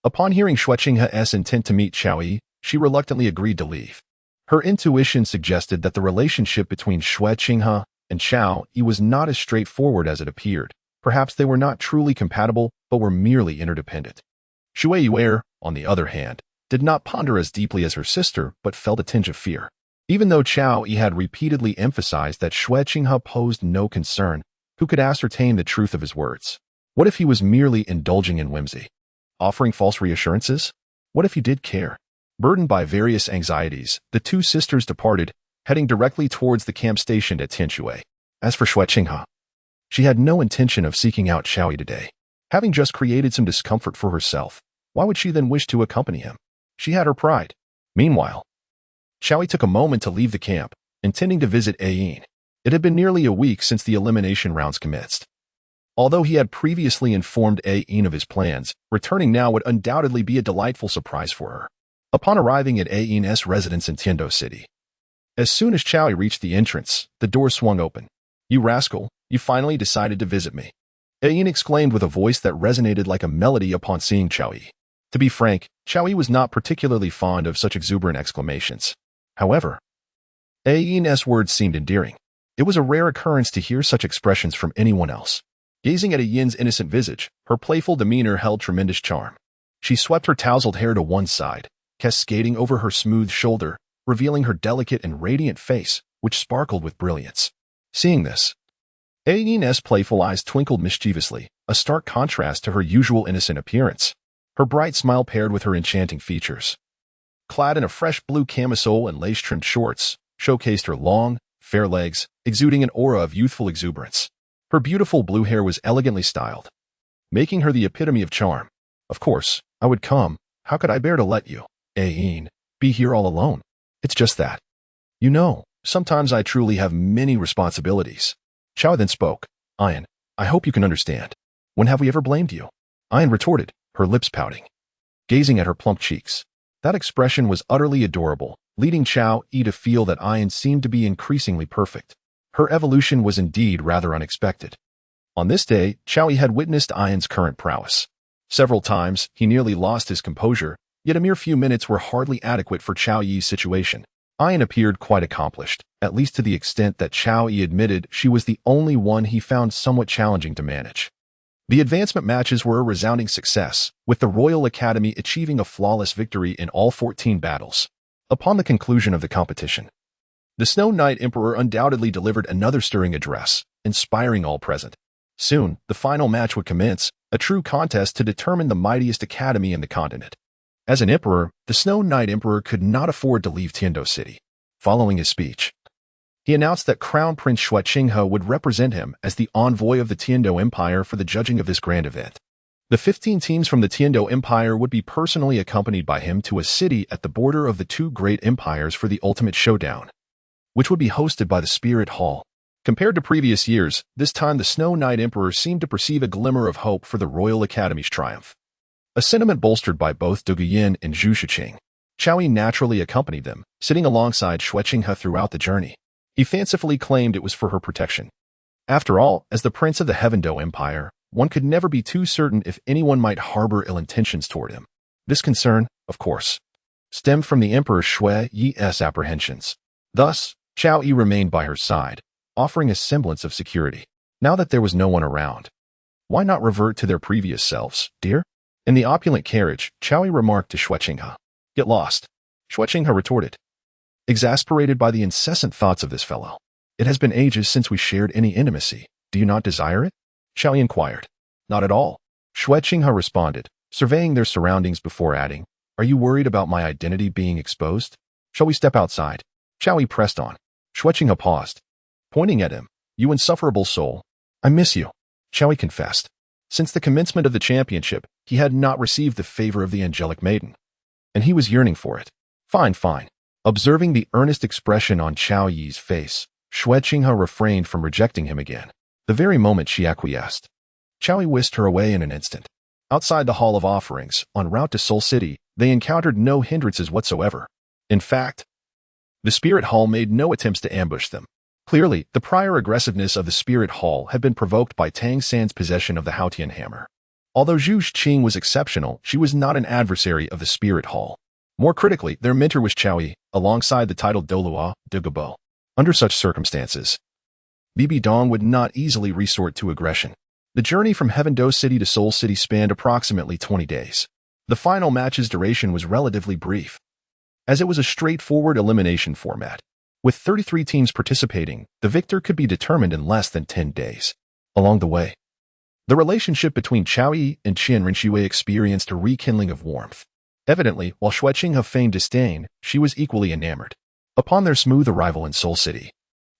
Upon hearing Zhuqing's intent to meet Qiao Yi, she reluctantly agreed to leave. Her intuition suggested that the relationship between Zhuqing and Qiao Yi was not as straightforward as it appeared. Perhaps they were not truly compatible, but were merely interdependent. Shui Yuer, on the other hand, did not ponder as deeply as her sister, but felt a tinge of fear. Even though Qiao Yi had repeatedly emphasized that Zhuqing posed no concern, who could ascertain the truth of his words? What if he was merely indulging in whimsy? Offering false reassurances? What if he did care? Burdened by various anxieties, the two sisters departed, heading directly towards the camp stationed at Tianshui. As for Zhuqing, she had no intention of seeking out Qiao Yi today. Having just created some discomfort for herself, why would she then wish to accompany him? She had her pride. Meanwhile, Qiao Yi took a moment to leave the camp, intending to visit Ayin. It had been nearly a week since the elimination rounds commenced. Although he had previously informed Ayin of his plans, returning now would undoubtedly be a delightful surprise for her. Upon arriving at Ayin's residence in Tiando City, as soon as Qiao Yi reached the entrance, the door swung open. "You rascal, you finally decided to visit me," Ayin exclaimed with a voice that resonated like a melody upon seeing Qiao Yi. To be frank, Qiao Yi was not particularly fond of such exuberant exclamations. However, Ayin's words seemed endearing. It was a rare occurrence to hear such expressions from anyone else. Gazing at Ayin's innocent visage, her playful demeanor held tremendous charm. She swept her tousled hair to one side, cascading over her smooth shoulder, revealing her delicate and radiant face, which sparkled with brilliance. Seeing this, Ayin's playful eyes twinkled mischievously, a stark contrast to her usual innocent appearance. Her bright smile paired with her enchanting features. Clad in a fresh blue camisole and lace-trimmed shorts, showcased her long, fair legs, exuding an aura of youthful exuberance. Her beautiful blue hair was elegantly styled, making her the epitome of charm. "Of course, I would come. How could I bear to let you, Ayin, be here all alone? It's just that. You know, sometimes I truly have many responsibilities." Qiao then spoke. "Ayin, I hope you can understand. When have we ever blamed you?" Ayin retorted, her lips pouting, gazing at her plump cheeks. That expression was utterly adorable, leading Qiao Yi to feel that Ayin seemed to be increasingly perfect. Her evolution was indeed rather unexpected. On this day, Qiao Yi had witnessed Ayin's current prowess. Several times, he nearly lost his composure, yet a mere few minutes were hardly adequate for Qiao Yi's situation. Ayin appeared quite accomplished, at least to the extent that Qiao Yi admitted she was the only one he found somewhat challenging to manage. The advancement matches were a resounding success, with the Royal Academy achieving a flawless victory in all 14 battles. Upon the conclusion of the competition, the Snow Knight Emperor undoubtedly delivered another stirring address, inspiring all present. Soon, the final match would commence, a true contest to determine the mightiest academy in the continent. As an emperor, the Snow Knight Emperor could not afford to leave Tiando City. Following his speech, he announced that Crown Prince Zhuqing would represent him as the envoy of the Tiando Empire for the judging of this grand event. The 15 teams from the Tiando Empire would be personally accompanied by him to a city at the border of the two great empires for the ultimate showdown, which would be hosted by the Spirit Hall. Compared to previous years, this time the Snow Knight Emperor seemed to perceive a glimmer of hope for the Royal Academy's triumph. A sentiment bolstered by both Dugu and Zhuqing. Qiao Yi naturally accompanied them, sitting alongside Zhuqing throughout the journey. He fancifully claimed it was for her protection. After all, as the Prince of the Heavendo Empire, one could never be too certain if anyone might harbor ill intentions toward him. This concern, of course, stemmed from the Emperor Shui Yi's apprehensions. Thus, Qiao Yi remained by her side, offering a semblance of security. Now that there was no one around, why not revert to their previous selves, dear? In the opulent carriage, Qiao Yi remarked to Zhuqing. "Get lost," Zhuqing retorted, exasperated by the incessant thoughts of this fellow. "It has been ages since we shared any intimacy. Do you not desire it?" Qiao Yi inquired. "Not at all," Zhuqing responded, surveying their surroundings before adding, "Are you worried about my identity being exposed? Shall we step outside?" Qiao Yi pressed on. Zhuqing paused, pointing at him. "You insufferable soul. I miss you," Qiao Yi confessed. Since the commencement of the championship, he had not received the favor of the angelic maiden, and he was yearning for it. Fine. Observing the earnest expression on Qiao Yi's face, Zhuqing refrained from rejecting him again. The very moment she acquiesced, Chowi whisked her away in an instant. Outside the Hall of Offerings, en route to Soul City, they encountered no hindrances whatsoever. In fact, the Spirit Hall made no attempts to ambush them. Clearly, the prior aggressiveness of the Spirit Hall had been provoked by Tang San's possession of the Haotian hammer. Although Zhuqing was exceptional, she was not an adversary of the Spirit Hall. More critically, their mentor was Chowi, alongside the Title Douluo, Dugu. Under such circumstances, Bibi Dong would not easily resort to aggression. The journey from Heaven Do City to Soul City spanned approximately 20 days. The final match's duration was relatively brief, as it was a straightforward elimination format. With 33 teams participating, the victor could be determined in less than 10 days. Along the way, the relationship between Chowi and Qian Rinxue experienced a rekindling of warmth. Evidently, while Zhuqing feigned disdain, she was equally enamored. Upon their smooth arrival in Soul City,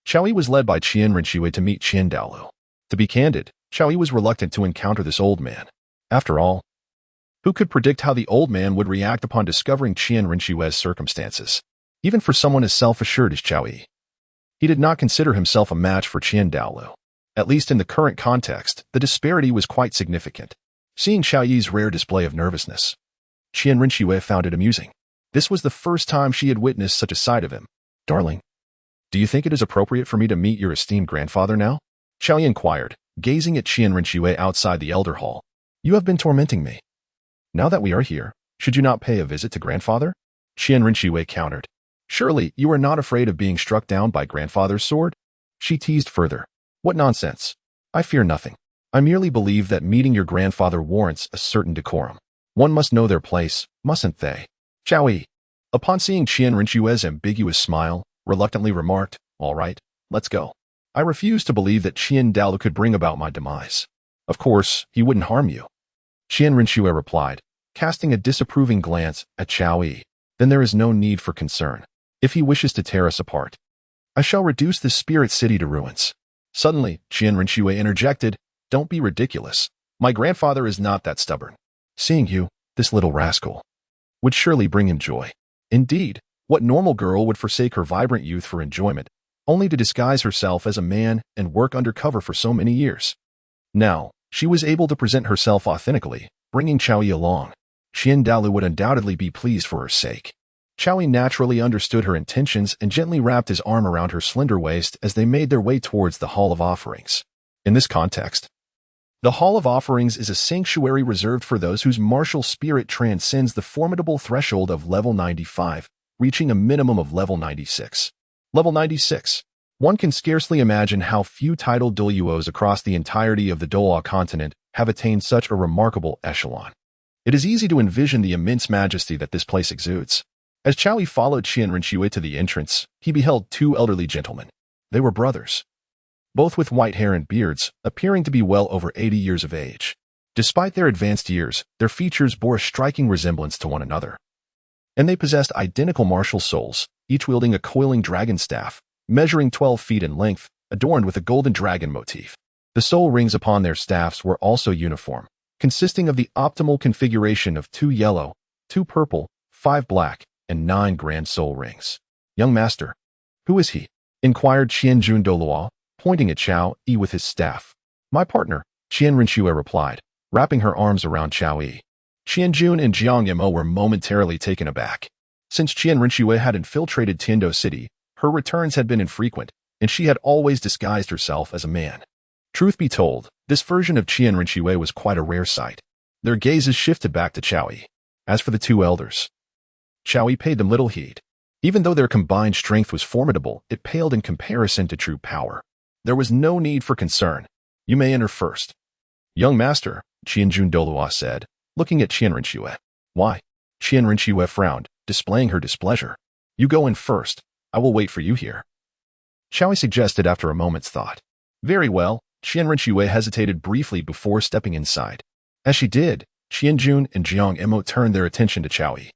Chowi was led by Qian Rinxue to meet Title Douluo. To be candid, Chowi was reluctant to encounter this old man. After all, who could predict how the old man would react upon discovering Qian Rinxue's circumstances? Even for someone as self-assured as Chowi, he did not consider himself a match for Title Douluo. At least in the current context, the disparity was quite significant. Seeing Chowi's rare display of nervousness, Qian Rinxue found it amusing. This was the first time she had witnessed such a side of him. "Darling, do you think it is appropriate for me to meet your esteemed grandfather now?" Chowi inquired, gazing at Qian Rinxue outside the Elder Hall. "You have been tormenting me. Now that we are here, should you not pay a visit to grandfather?" Qian Rinxue countered. "Surely you are not afraid of being struck down by grandfather's sword?" She teased further. "What nonsense. I fear nothing. I merely believe that meeting your grandfather warrants a certain decorum. One must know their place, mustn't they?" Chowi, upon seeing Qian Rinxue's ambiguous smile, reluctantly remarked, "All right, let's go. I refuse to believe that Title Douluo could bring about my demise. Of course, he wouldn't harm you." Qian Rinxue replied, casting a disapproving glance at Chowi. "Then there is no need for concern. If he wishes to tear us apart, I shall reduce this spirit city to ruins." Suddenly, Qian Rinxue interjected, "Don't be ridiculous. My grandfather is not that stubborn. Seeing you, this little rascal, would surely bring him joy. Indeed, what normal girl would forsake her vibrant youth for enjoyment, only to disguise herself as a man and work undercover for so many years?" Now, she was able to present herself authentically, bringing Chowi along. Title Douluo would undoubtedly be pleased for her sake. Chowi naturally understood her intentions and gently wrapped his arm around her slender waist as they made their way towards the Hall of Offerings. In this context, the Hall of Offerings is a sanctuary reserved for those whose martial spirit transcends the formidable threshold of level 95, reaching a minimum of level 96. Level 96. One can scarcely imagine how few Title Douluos across the entirety of the Douluo Continent have attained such a remarkable echelon. It is easy to envision the immense majesty that this place exudes. As Chowi followed Qian Rinxue to the entrance, he beheld two elderly gentlemen. They were brothers, both with white hair and beards, appearing to be well over 80 years of age. Despite their advanced years, their features bore a striking resemblance to one another, and they possessed identical martial souls, each wielding a coiling dragon staff, measuring 12 feet in length, adorned with a golden dragon motif. The soul rings upon their staffs were also uniform, consisting of the optimal configuration of 2 yellow, 2 purple, 5 black, and 9 grand soul rings. "Young master, who is he?" inquired Title Douluo, pointing at Chowi with his staff. "My partner," Qian Rinxue replied, wrapping her arms around Chowi. Tianjun and Jiang Mo were momentarily taken aback. Since Qian Rinxue had infiltrated Tiando City, her returns had been infrequent, and she had always disguised herself as a man. Truth be told, this version of Qian Rinxue was quite a rare sight. Their gazes shifted back to Chowi. As for the two elders, Chowi paid them little heed. Even though their combined strength was formidable, it paled in comparison to true power. There was no need for concern. "You may enter first." "Young master," Tianjun Douluo said, looking at Qian Rinxue. "Why?" Qian Rinxue frowned, displaying her displeasure. "You go in first. I will wait for you here," Chowi suggested after a moment's thought. "Very well." Qian Rinxue hesitated briefly before stepping inside. As she did, Tianjun and Jiang Mo turned their attention to Chowi.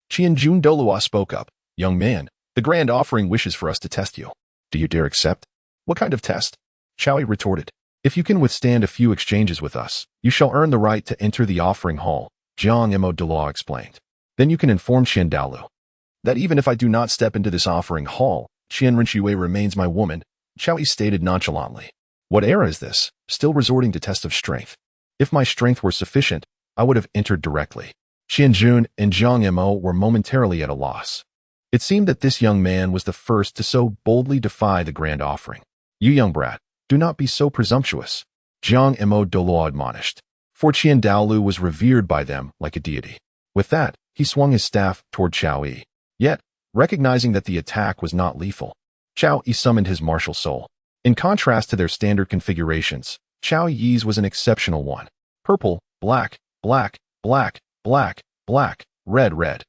Tianjun Douluo spoke up. "Young man, the Grand Offering wishes for us to test you. Do you dare accept?" "What kind of test?" Chowi retorted. "If you can withstand a few exchanges with us, you shall earn the right to enter the offering hall," Jiang Mo Douluo explained. "Then you can inform Title Douluo that even if I do not step into this offering hall, Qian Rinxue remains my woman," Chao Yi stated nonchalantly. What era is this? Still resorting to tests of strength. If my strength were sufficient, I would have entered directly. Qianjun and Zhang Mo were momentarily at a loss. It seemed that this young man was the first to so boldly defy the grand offering. You young brat, do not be so presumptuous, Zhang Mo Douluo admonished. For Title Douluo was revered by them like a deity. With that, he swung his staff toward Chao Yi. Yet, recognizing that the attack was not lethal, Chao Yi summoned his martial soul. In contrast to their standard configurations, Chao Yi's was an exceptional one. Purple, black, black, black, black, black, red, red.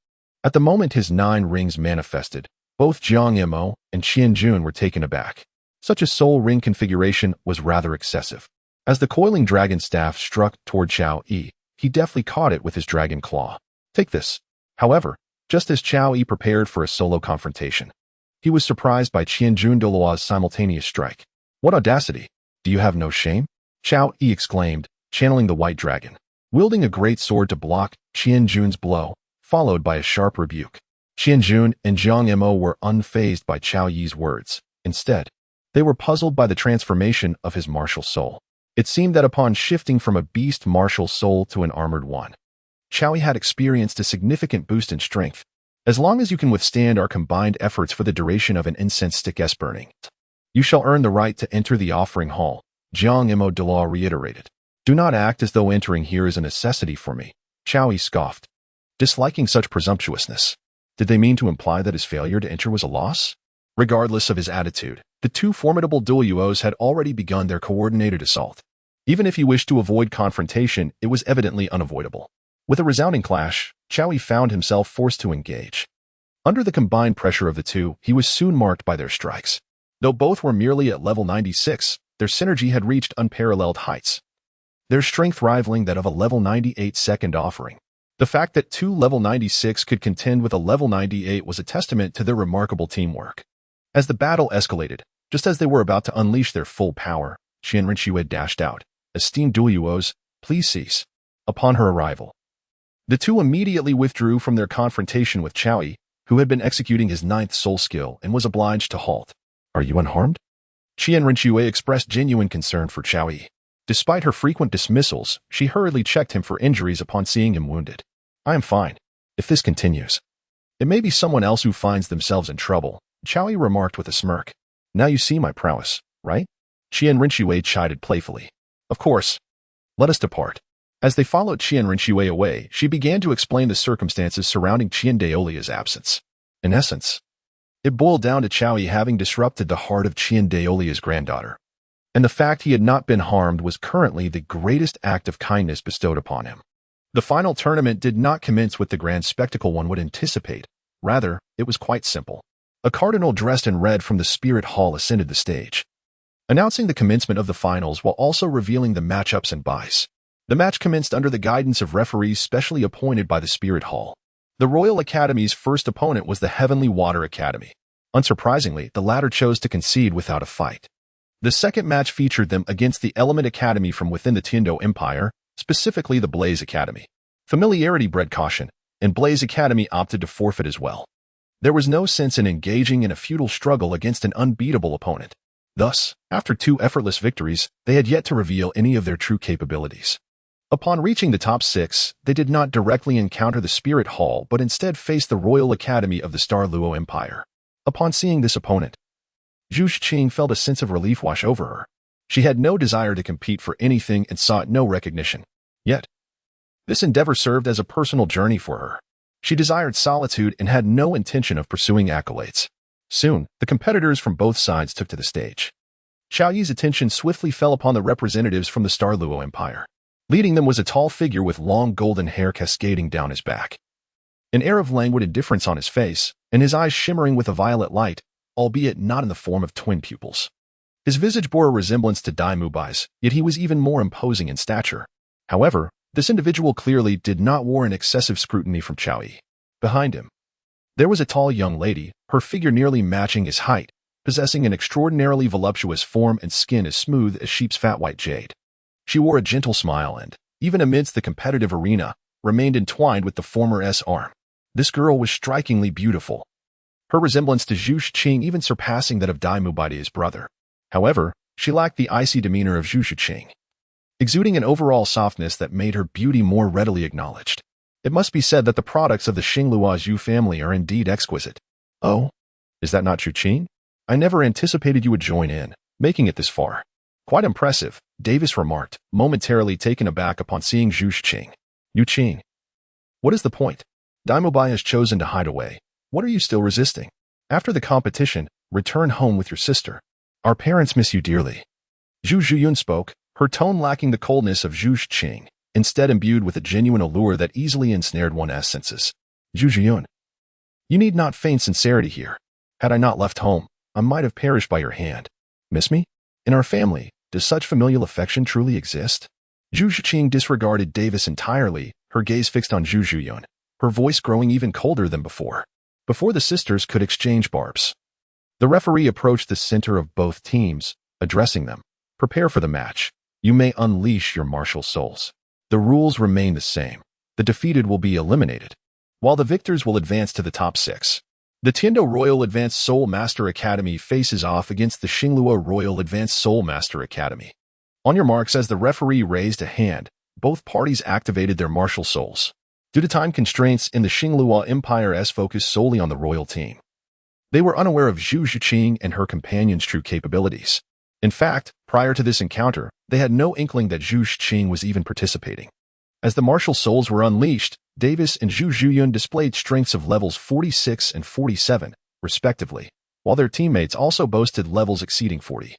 At the moment his 9 rings manifested, both Zhang Mo and Qianjun were taken aback. Such a soul ring configuration was rather excessive. As the coiling dragon staff struck toward Chao Yi, he deftly caught it with his dragon claw. Take this. However, just as Chao Yi prepared for a solo confrontation, he was surprised by Qianjun Douluo's simultaneous strike. What audacity! Do you have no shame? Chao Yi exclaimed, channeling the white dragon. Wielding a great sword to block Qianjun's blow, followed by a sharp rebuke. Qianjun and Zhang Mo were unfazed by Chao Yi's words. Instead, they were puzzled by the transformation of his martial soul. It seemed that upon shifting from a beast martial soul to an armored one, Chao Yi had experienced a significant boost in strength. As long as you can withstand our combined efforts for the duration of an incense stick's burning, you shall earn the right to enter the offering hall, Zhang Mo Douluo reiterated. Do not act as though entering here is a necessity for me, Chao Yi scoffed, disliking such presumptuousness. Did they mean to imply that his failure to enter was a loss? Regardless of his attitude, the 2 formidable Douluos had already begun their coordinated assault. Even if he wished to avoid confrontation, it was evidently unavoidable. With a resounding clash, Chao Yi found himself forced to engage. Under the combined pressure of the 2, he was soon marked by their strikes. Though both were merely at level 96, their synergy had reached unparalleled heights, their strength rivaling that of a level 98 second offering. The fact that 2 level 96 could contend with a level 98 was a testament to their remarkable teamwork. As the battle escalated, just as they were about to unleash their full power, Qianjun dashed out. Esteemed Douluos, please cease. Upon her arrival, the 2 immediately withdrew from their confrontation with Chao Yi, who had been executing his 9th soul skill and was obliged to halt. Are you unharmed? Qianjun expressed genuine concern for Chao Yi. Despite her frequent dismissals, she hurriedly checked him for injuries upon seeing him wounded. I am fine. If this continues, it may be someone else who finds themselves in trouble, Chao Yi remarked with a smirk. Now you see my prowess, right? Qianjun chided playfully. Of course. Let us depart. As they followed Qianjun away, she began to explain the circumstances surrounding Qian Daolia's absence. In essence, it boiled down to Chao Yi having disrupted the heart of Qian Daolia's granddaughter. And the fact he had not been harmed was currently the greatest act of kindness bestowed upon him. The final tournament did not commence with the grand spectacle one would anticipate. Rather, it was quite simple. A cardinal dressed in red from the spirit hall ascended the stage, announcing the commencement of the finals while also revealing the matchups and buys. The match commenced under the guidance of referees specially appointed by the Spirit Hall. The Royal Academy's first opponent was the Heavenly Water Academy. Unsurprisingly, the latter chose to concede without a fight. The second match featured them against the Element Academy from within the Tiando Empire, specifically the Blaze Academy. Familiarity bred caution, and Blaze Academy opted to forfeit as well. There was no sense in engaging in a futile struggle against an unbeatable opponent. Thus, after 2 effortless victories, they had yet to reveal any of their true capabilities. Upon reaching the top 6, they did not directly encounter the Spirit Hall but instead faced the Royal Academy of the Star Luo Empire. Upon seeing this opponent, Zhuqing felt a sense of relief wash over her. She had no desire to compete for anything and sought no recognition. Yet, this endeavor served as a personal journey for her. She desired solitude and had no intention of pursuing accolades. Soon, the competitors from both sides took to the stage. Chao Yi's attention swiftly fell upon the representatives from the Star Luo Empire. Leading them was a tall figure with long golden hair cascading down his back, an air of languid indifference on his face, and his eyes shimmering with a violet light, albeit not in the form of twin pupils. His visage bore a resemblance to Dai Mubai's, yet he was even more imposing in stature. However, this individual clearly did not warrant excessive scrutiny from Chao Yi. Behind him, there was a tall young lady, her figure nearly matching his height, possessing an extraordinarily voluptuous form and skin as smooth as sheep's fat white jade. She wore a gentle smile and, even amidst the competitive arena, remained entwined with the former S-arm. This girl was strikingly beautiful, her resemblance to Zhuqing even surpassing that of Dai Mubai's brother. However, she lacked the icy demeanor of Zhuqing, exuding an overall softness that made her beauty more readily acknowledged. It must be said that the products of the Xinglua Zhu family are indeed exquisite. Oh, is that not Zhuqing? I never anticipated you would join in, making it this far. Quite impressive, Davis remarked, momentarily taken aback upon seeing Zhuqing. Yuqing. What is the point? Daimobai has chosen to hide away. What are you still resisting? After the competition, return home with your sister. Our parents miss you dearly. Zhu Zhuyun spoke, her tone lacking the coldness of Zhuqing, instead imbued with a genuine allure that easily ensnared one's senses. Zhu Zhuyun. You need not feign sincerity here. Had I not left home, I might have perished by your hand. Miss me? In our family, does such familial affection truly exist? Zhu Zhuqing disregarded Davis entirely, her gaze fixed on Zhu Zhuyun, her voice growing even colder than before. Before the sisters could exchange barbs, the referee approached the center of both teams, addressing them. Prepare for the match. You may unleash your martial souls. The rules remain the same. The defeated will be eliminated, while the victors will advance to the top 6. The Tiando Royal Advanced Soul Master Academy faces off against the Xinglua Royal Advanced Soul Master Academy. On your marks, as the referee raised a hand, both parties activated their martial souls. Due to time constraints in the Xinglua Empire's focus solely on the royal team, they were unaware of Zhu Zhuqing and her companion's true capabilities. In fact, prior to this encounter, they had no inkling that Zhu Zhuqing was even participating. As the martial souls were unleashed, Davis and Zhu Zhuyun displayed strengths of levels 46 and 47, respectively, while their teammates also boasted levels exceeding 40,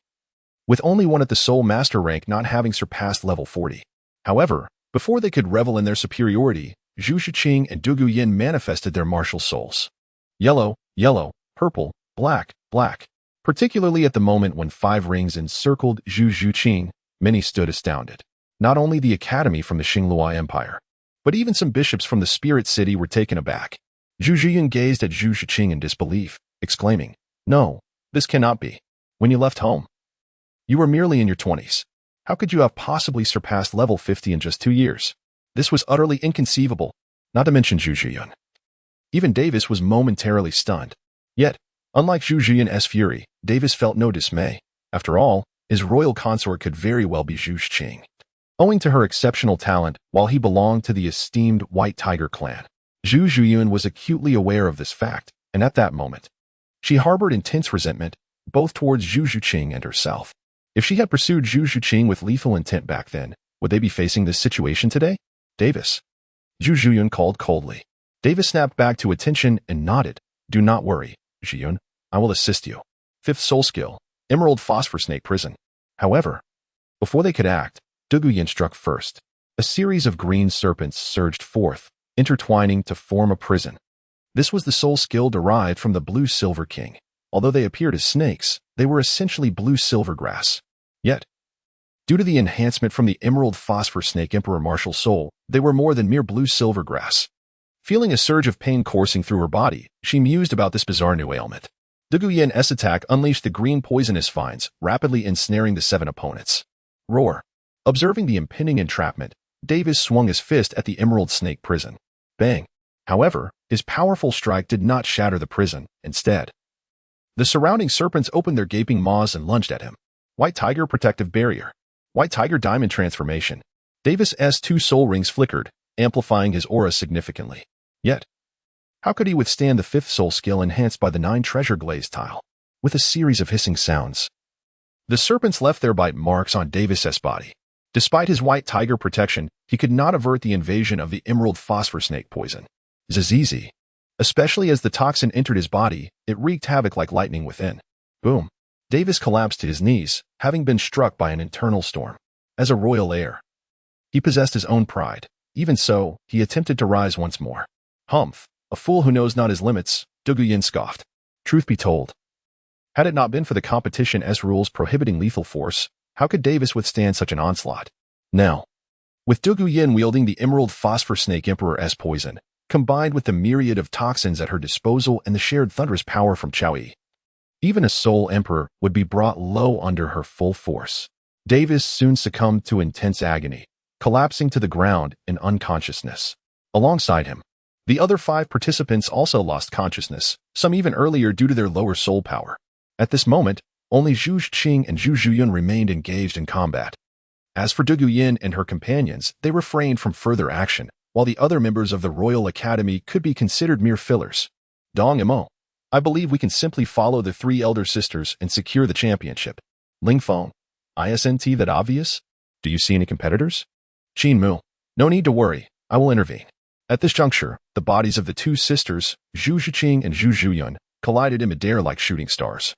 with only one at the Soul Master rank not having surpassed level 40. However, before they could revel in their superiority, Zhu Zhuqing and Dugu Yin manifested their martial souls. Yellow, yellow, purple, black, black. Particularly at the moment when 5 rings encircled Zhu Zhuqing, many stood astounded. Not only the academy from the Xinglua Empire, but even some bishops from the Spirit City were taken aback. Zhu Zhuyun gazed at Zhu Zhuqing in disbelief, exclaiming, "No, this cannot be. When you left home, you were merely in your 20s. How could you have possibly surpassed level 50 in just 2 years? This was utterly inconceivable, not to mention Zhu Zhuyun." Even Davis was momentarily stunned. Yet, unlike Zhu Zhuyun's fury, Davis felt no dismay. After all, his royal consort could very well be Zhu Zhuqing. Owing to her exceptional talent, while he belonged to the esteemed White Tiger clan, Zhu Zhuyun was acutely aware of this fact, and at that moment, she harbored intense resentment, both towards Zhu Zhuqing and herself. If she had pursued Zhu Zhuqing with lethal intent back then, would they be facing this situation today? Davis. Zhu Zhuyun called coldly. Davis snapped back to attention and nodded. Do not worry, Zhuyun. I will assist you. 5th soul skill, Emerald Phosphor Snake Prison. However, before they could act, Dugu Yin struck first. A series of green serpents surged forth, intertwining to form a prison. This was the soul skill derived from the Blue-Silver King. Although they appeared as snakes, they were essentially blue-silver grass. Yet, due to the enhancement from the Emerald Phosphor Snake Emperor Martial Soul, they were more than mere blue-silver grass. Feeling a surge of pain coursing through her body, she mused about this bizarre new ailment. Dugu Yin's attack unleashed the green poisonous vines, rapidly ensnaring the 7 opponents. Roar. Observing the impending entrapment, Davis swung his fist at the Emerald Snake Prison. Bang. However, his powerful strike did not shatter the prison. Instead, the surrounding serpents opened their gaping maws and lunged at him. White Tiger Protective Barrier. White Tiger Diamond Transformation. Davis's 2 soul rings flickered, amplifying his aura significantly. Yet, how could he withstand the 5th soul skill enhanced by the 9 treasure glaze tile? With a series of hissing sounds, the serpents left their bite marks on Davis's body. Despite his White Tiger protection, he could not avert the invasion of the Emerald Phosphor Snake poison. Zizizi. Especially as the toxin entered his body, it wreaked havoc like lightning within. Boom. Davis collapsed to his knees, having been struck by an internal storm. As a royal heir, he possessed his own pride. Even so, he attempted to rise once more. Humph. A fool who knows not his limits, Dugu Yin scoffed. Truth be told, had it not been for the competition's rules prohibiting lethal force, how could Davis withstand such an onslaught? Now, with Dugu Yin wielding the Emerald Phosphor Snake Emperor's poison, combined with the myriad of toxins at her disposal and the shared thunderous power from Chaoyi, even a Soul Emperor would be brought low under her full force. Davis soon succumbed to intense agony, collapsing to the ground in unconsciousness. Alongside him, the other 5 participants also lost consciousness, some even earlier due to their lower soul power. At this moment, only Zhuqing and Zhuqing remained engaged in combat. As for Dugu and her companions, they refrained from further action, while the other members of the Royal Academy could be considered mere fillers. Dong Mo, I believe we can simply follow the three elder sisters and secure the championship. Ling Feng, isn't that obvious? Do you see any competitors? Qin Mu, no need to worry, I will intervene. At this juncture, the bodies of the two sisters, Zhuqing and Zhuqing, collided in midair like shooting stars,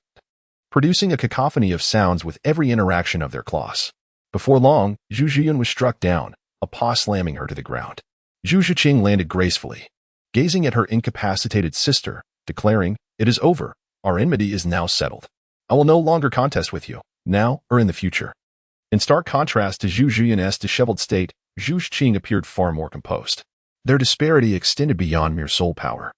producing a cacophony of sounds with every interaction of their claws. Before long, Zhuqing was struck down, a paw slamming her to the ground. Zhuqing landed gracefully, gazing at her incapacitated sister, declaring, "It is over. Our enmity is now settled. I will no longer contest with you, now or in the future." In stark contrast to Zhuqing's disheveled state, Zhuqing appeared far more composed. Their disparity extended beyond mere soul power.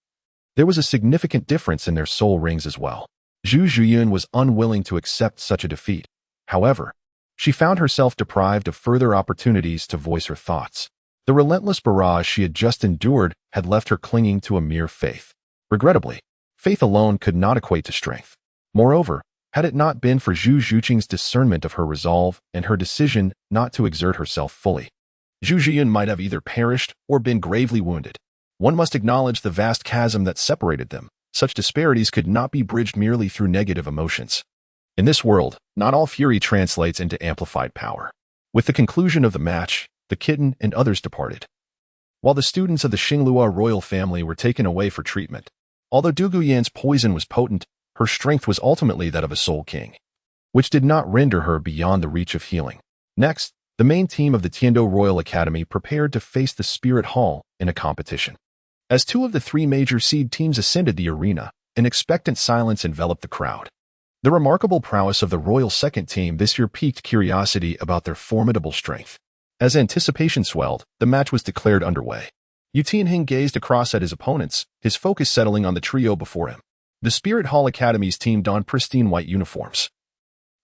There was a significant difference in their soul rings as well. Zhuqing was unwilling to accept such a defeat. However, she found herself deprived of further opportunities to voice her thoughts. The relentless barrage she had just endured had left her clinging to a mere faith. Regrettably, faith alone could not equate to strength. Moreover, had it not been for Zhuqing's discernment of her resolve and her decision not to exert herself fully, Zhuqing might have either perished or been gravely wounded. One must acknowledge the vast chasm that separated them. Such disparities could not be bridged merely through negative emotions. In this world, not all fury translates into amplified power. With the conclusion of the match, the kitten and others departed, while the students of the Xinglua royal family were taken away for treatment. Although Dugu poison was potent, her strength was ultimately that of a soul king, which did not render her beyond the reach of healing. Next, the main team of the Tiando Royal Academy prepared to face the Spirit Hall in a competition. As two of the three major seed teams ascended the arena, an expectant silence enveloped the crowd. The remarkable prowess of the Royal Second Team this year piqued curiosity about their formidable strength. As anticipation swelled, the match was declared underway. Yu Tianheng gazed across at his opponents, his focus settling on the trio before him. The Spirit Hall Academy's team donned pristine white uniforms,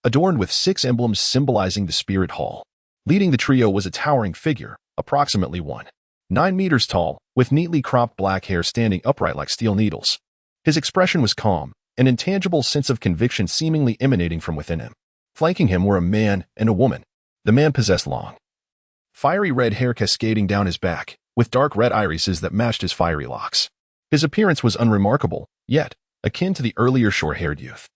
adorned with 6 emblems symbolizing the Spirit Hall. Leading the trio was a towering figure, approximately 1.9 meters tall, with neatly cropped black hair standing upright like steel needles. His expression was calm, an intangible sense of conviction seemingly emanating from within him. Flanking him were a man and a woman. The man possessed long, fiery red hair cascading down his back, with dark red irises that matched his fiery locks. His appearance was unremarkable, yet akin to the earlier short-haired youth.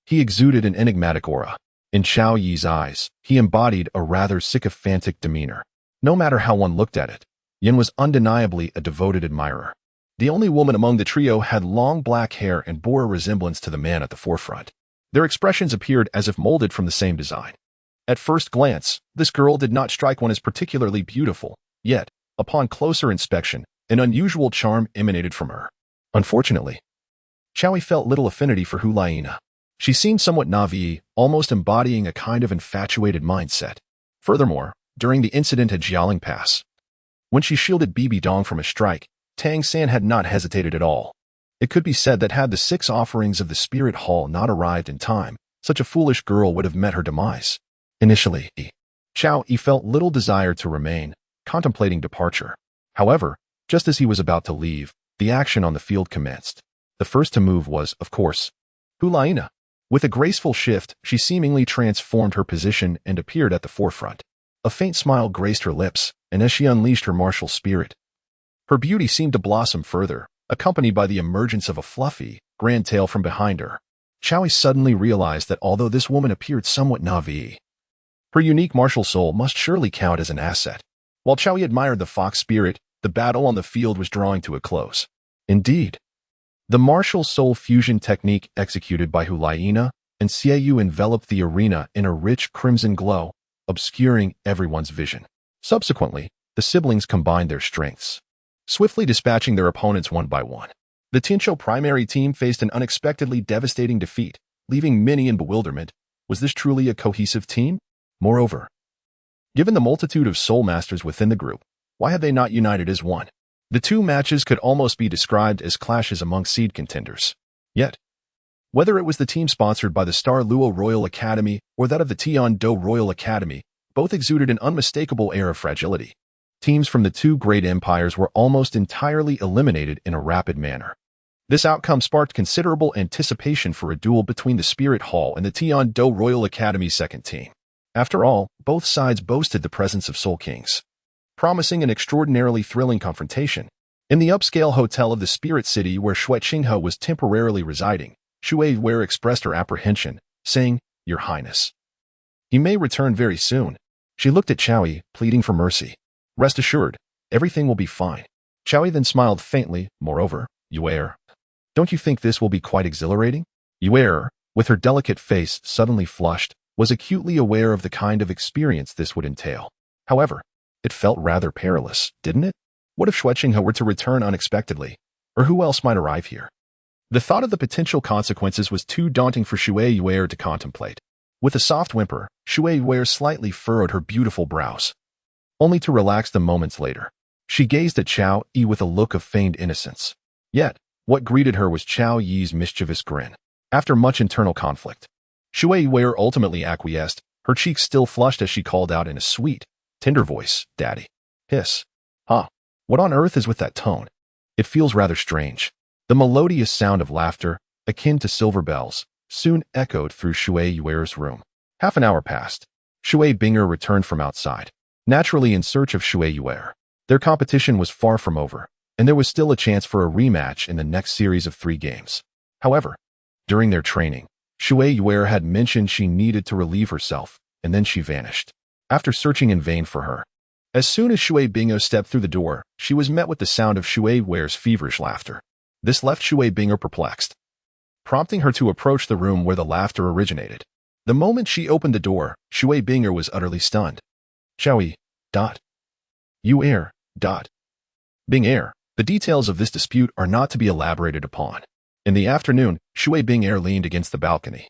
He exuded an enigmatic aura. In Chao Yi's eyes, he embodied a rather sycophantic demeanor. No matter how one looked at it, Yin was undeniably a devoted admirer. The only woman among the trio had long black hair and bore a resemblance to the man at the forefront. Their expressions appeared as if molded from the same design. At first glance, this girl did not strike one as particularly beautiful, yet, upon closer inspection, an unusual charm emanated from her. Unfortunately, Chowie felt little affinity for Hulaina. She seemed somewhat naive, almost embodying a kind of infatuated mindset. Furthermore, during the incident at Jialing Pass, when she shielded Bibi Dong from a strike, Tang San had not hesitated at all. It could be said that had the 6 offerings of the Spirit Hall not arrived in time, such a foolish girl would have met her demise. Initially, Chao Yi felt little desire to remain, contemplating departure. However, just as he was about to leave, the action on the field commenced. The first to move was, of course, Hulaina. With a graceful shift, she seemingly transformed her position and appeared at the forefront. A faint smile graced her lips, and as she unleashed her martial spirit, her beauty seemed to blossom further, accompanied by the emergence of a fluffy, grand tail from behind her. Chowie suddenly realized that although this woman appeared somewhat naive, her unique martial soul must surely count as an asset. While Chowie admired the fox spirit, the battle on the field was drawing to a close. Indeed, the martial soul fusion technique executed by Hulaina and Xiaoyu enveloped the arena in a rich crimson glow, obscuring everyone's vision. Subsequently, the siblings combined their strengths, swiftly dispatching their opponents one by one. The Tianqiu primary team faced an unexpectedly devastating defeat, leaving many in bewilderment. Was this truly a cohesive team? Moreover, given the multitude of soul masters within the group, why had they not united as one? The 2 matches could almost be described as clashes among seed contenders. Yet, whether it was the team sponsored by the Star Luo Royal Academy or that of the Tiando Royal Academy, both exuded an unmistakable air of fragility. Teams from the 2 great empires were almost entirely eliminated in a rapid manner. This outcome sparked considerable anticipation for a duel between the Spirit Hall and the Tiando Royal Academy's second team. After all, both sides boasted the presence of Soul Kings, promising an extraordinarily thrilling confrontation. In the upscale hotel of the Spirit City where Zhuqing was temporarily residing, Shui Wei expressed her apprehension, saying, "Your Highness, he may return very soon." She looked at Chowie, pleading for mercy. "Rest assured, everything will be fine." Chowie then smiled faintly. "Moreover, Yue, don't you think this will be quite exhilarating?" Yue, with her delicate face suddenly flushed, was acutely aware of the kind of experience this would entail. However, it felt rather perilous, didn't it? What if Zhuqing were to return unexpectedly? Or who else might arrive here? The thought of the potential consequences was too daunting for Shui Yue to contemplate. With a soft whimper, Shui Yue slightly furrowed her beautiful brows, only to relax them moments later. She gazed at Chao Yi with a look of feigned innocence. Yet, what greeted her was Chao Yi's mischievous grin. After much internal conflict, Shui Yue ultimately acquiesced, her cheeks still flushed as she called out in a sweet, tender voice, "Daddy." Hiss. Huh. What on earth is with that tone? It feels rather strange. The melodious sound of laughter, akin to silver bells, soon echoed through Shui Yue's room. Half an hour passed. Shui Binger returned from outside, naturally in search of Shui Yue. Their competition was far from over, and there was still a chance for a rematch in the next series of 3 games. However, during their training, Shui Yue had mentioned she needed to relieve herself, and then she vanished. After searching in vain for her, as soon as Shui Binger stepped through the door, she was met with the sound of Shui Yue's feverish laughter. This left Shui Binger perplexed, prompting her to approach the room where the laughter originated. The moment she opened the door, Shui Binger was utterly stunned. Chowie. Yue. Binger. The details of this dispute are not to be elaborated upon. In the afternoon, Shui Binger leaned against the balcony,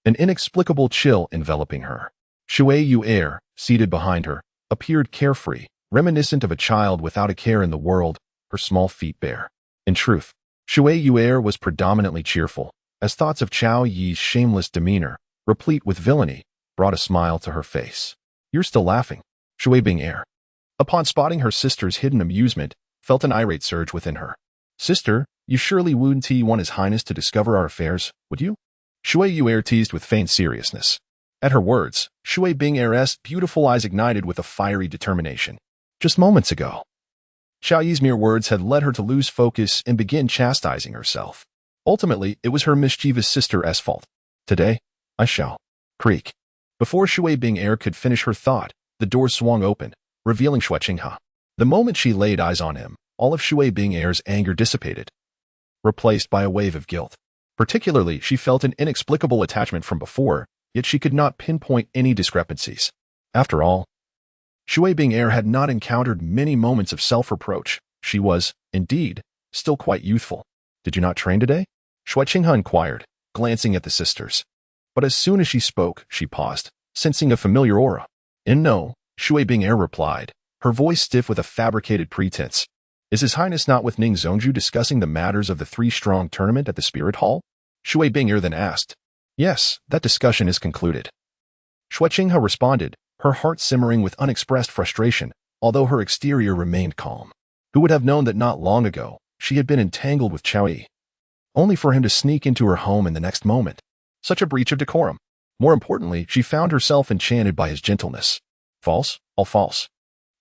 an inexplicable chill enveloping her. Shui Yue, seated behind her, appeared carefree, reminiscent of a child without a care in the world, her small feet bare. In truth, Shui Yue was predominantly cheerful, as thoughts of Chao Yi's shameless demeanor, replete with villainy, brought a smile to her face. "You're still laughing." Shui Binger, upon spotting her sister's hidden amusement, felt an irate surge within her. "Sister, you surely wouldn't want His Highness to discover our affairs, would you?" Shui Yue teased with feigned seriousness. At her words, Shui Binger's beautiful eyes ignited with a fiery determination. Just moments ago, Chao Yi's mere words had led her to lose focus and begin chastising herself. Ultimately, it was her mischievous sister's fault. Today, I shall. Creak. Before Shui Binger could finish her thought, the door swung open, revealing Zhuqing. The moment she laid eyes on him, all of Shui Binger's anger dissipated, replaced by a wave of guilt. Particularly, she felt an inexplicable attachment from before, yet she could not pinpoint any discrepancies. After all, Shui Binger had not encountered many moments of self-reproach. She was, indeed, still quite youthful. "Did you not train today?" Zhuqing inquired, glancing at the sisters. But as soon as she spoke, she paused, sensing a familiar aura. "No," Shui Binger replied, her voice stiff with a fabricated pretense. "Is His Highness not with Ning Zhongju discussing the matters of the 3-strong tournament at the Spirit Hall?" Shui Binger then asked. "Yes, that discussion is concluded." Zhuqing responded, her heart simmering with unexpressed frustration, although her exterior remained calm. Who would have known that not long ago, she had been entangled with Chao Yi, only for him to sneak into her home in the next moment? Such a breach of decorum. More importantly, she found herself enchanted by his gentleness. False, all false.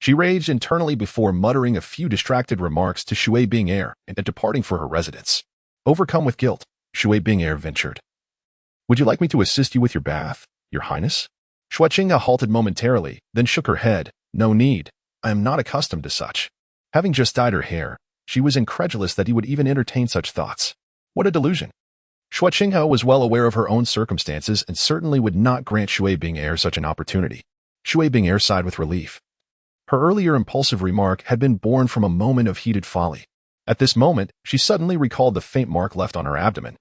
She raged internally before muttering a few distracted remarks to Shui Binger and departing for her residence. Overcome with guilt, Shui Binger ventured. "Would you like me to assist you with your bath, Your Highness?" Zhuqing halted momentarily, then shook her head. "No need. I am not accustomed to such." Having just dyed her hair, she was incredulous that he would even entertain such thoughts. What a delusion. Zhuqing was well aware of her own circumstances and certainly would not grant Shui Binger such an opportunity. Shui Binger sighed with relief. Her earlier impulsive remark had been born from a moment of heated folly. At this moment, she suddenly recalled the faint mark left on her abdomen.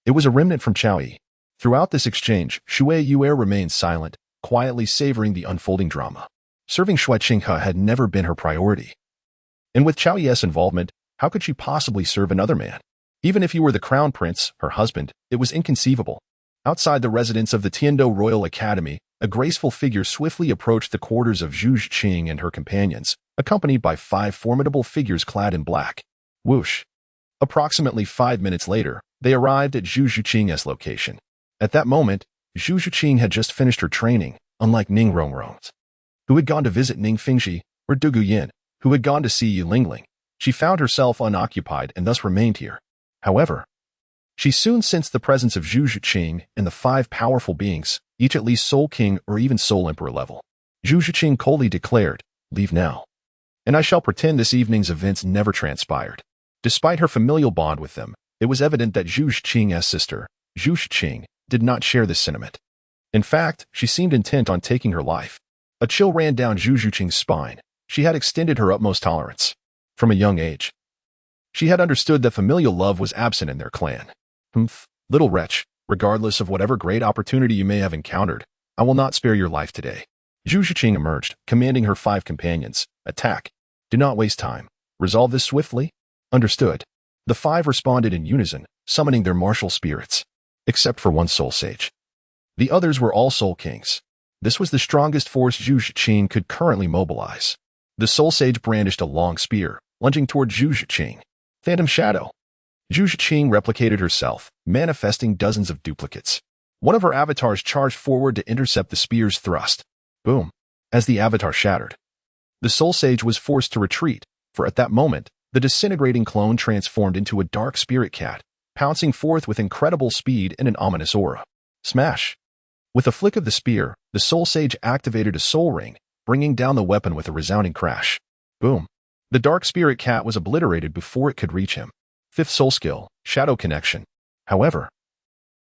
It was a remnant from Chao Yi. Throughout this exchange, Shui Yue remained silent, quietly savoring the unfolding drama. Serving Zhuqing had never been her priority. And with Chao Yi's involvement, how could she possibly serve another man? Even if he were the crown prince, her husband, it was inconceivable. Outside the residence of the Tiando Royal Academy, a graceful figure swiftly approached the quarters of Zhuqing and her companions, accompanied by 5 formidable figures clad in black. Whoosh. Approximately 5 minutes later, they arrived at Zhuqing's location. At that moment, Zhuqing had just finished her training, unlike Ning Rongrong, who had gone to visit Ning Fingxi, or Dugu Yin, who had gone to see Yu Lingling. She found herself unoccupied and thus remained here. However, she soon sensed the presence of Zhuqing and the 5 powerful beings, each at least Soul King or even Soul Emperor level. Zhuqing coldly declared, "Leave now, and I shall pretend this evening's events never transpired." Despite her familial bond with them, it was evident that Zhuqing's sister, Zhuqing, did not share this sentiment. In fact, she seemed intent on taking her life. A chill ran down Zhuqing's spine. She had extended her utmost tolerance. From a young age, she had understood that familial love was absent in their clan. Little wretch, regardless of whatever great opportunity you may have encountered, I will not spare your life today." Zhuqing emerged, commanding her 5 companions, "Attack. Do not waste time. Resolve this swiftly." "Understood." The 5 responded in unison, summoning their martial spirits. Except for one soul sage. The others were all soul kings. This was the strongest force Zhuqing could currently mobilize. The soul sage brandished a long spear, lunging toward Zhuqing. Phantom Shadow. Zhuqing replicated herself, manifesting dozens of duplicates. One of her avatars charged forward to intercept the spear's thrust. Boom. As the avatar shattered, the soul sage was forced to retreat, for at that moment, the disintegrating clone transformed into a dark spirit cat, pouncing forth with incredible speed and an ominous aura. Smash! With a flick of the spear, the soul sage activated a soul ring, bringing down the weapon with a resounding crash. Boom! The dark spirit cat was obliterated before it could reach him. 5th soul skill, Shadow Connection. However,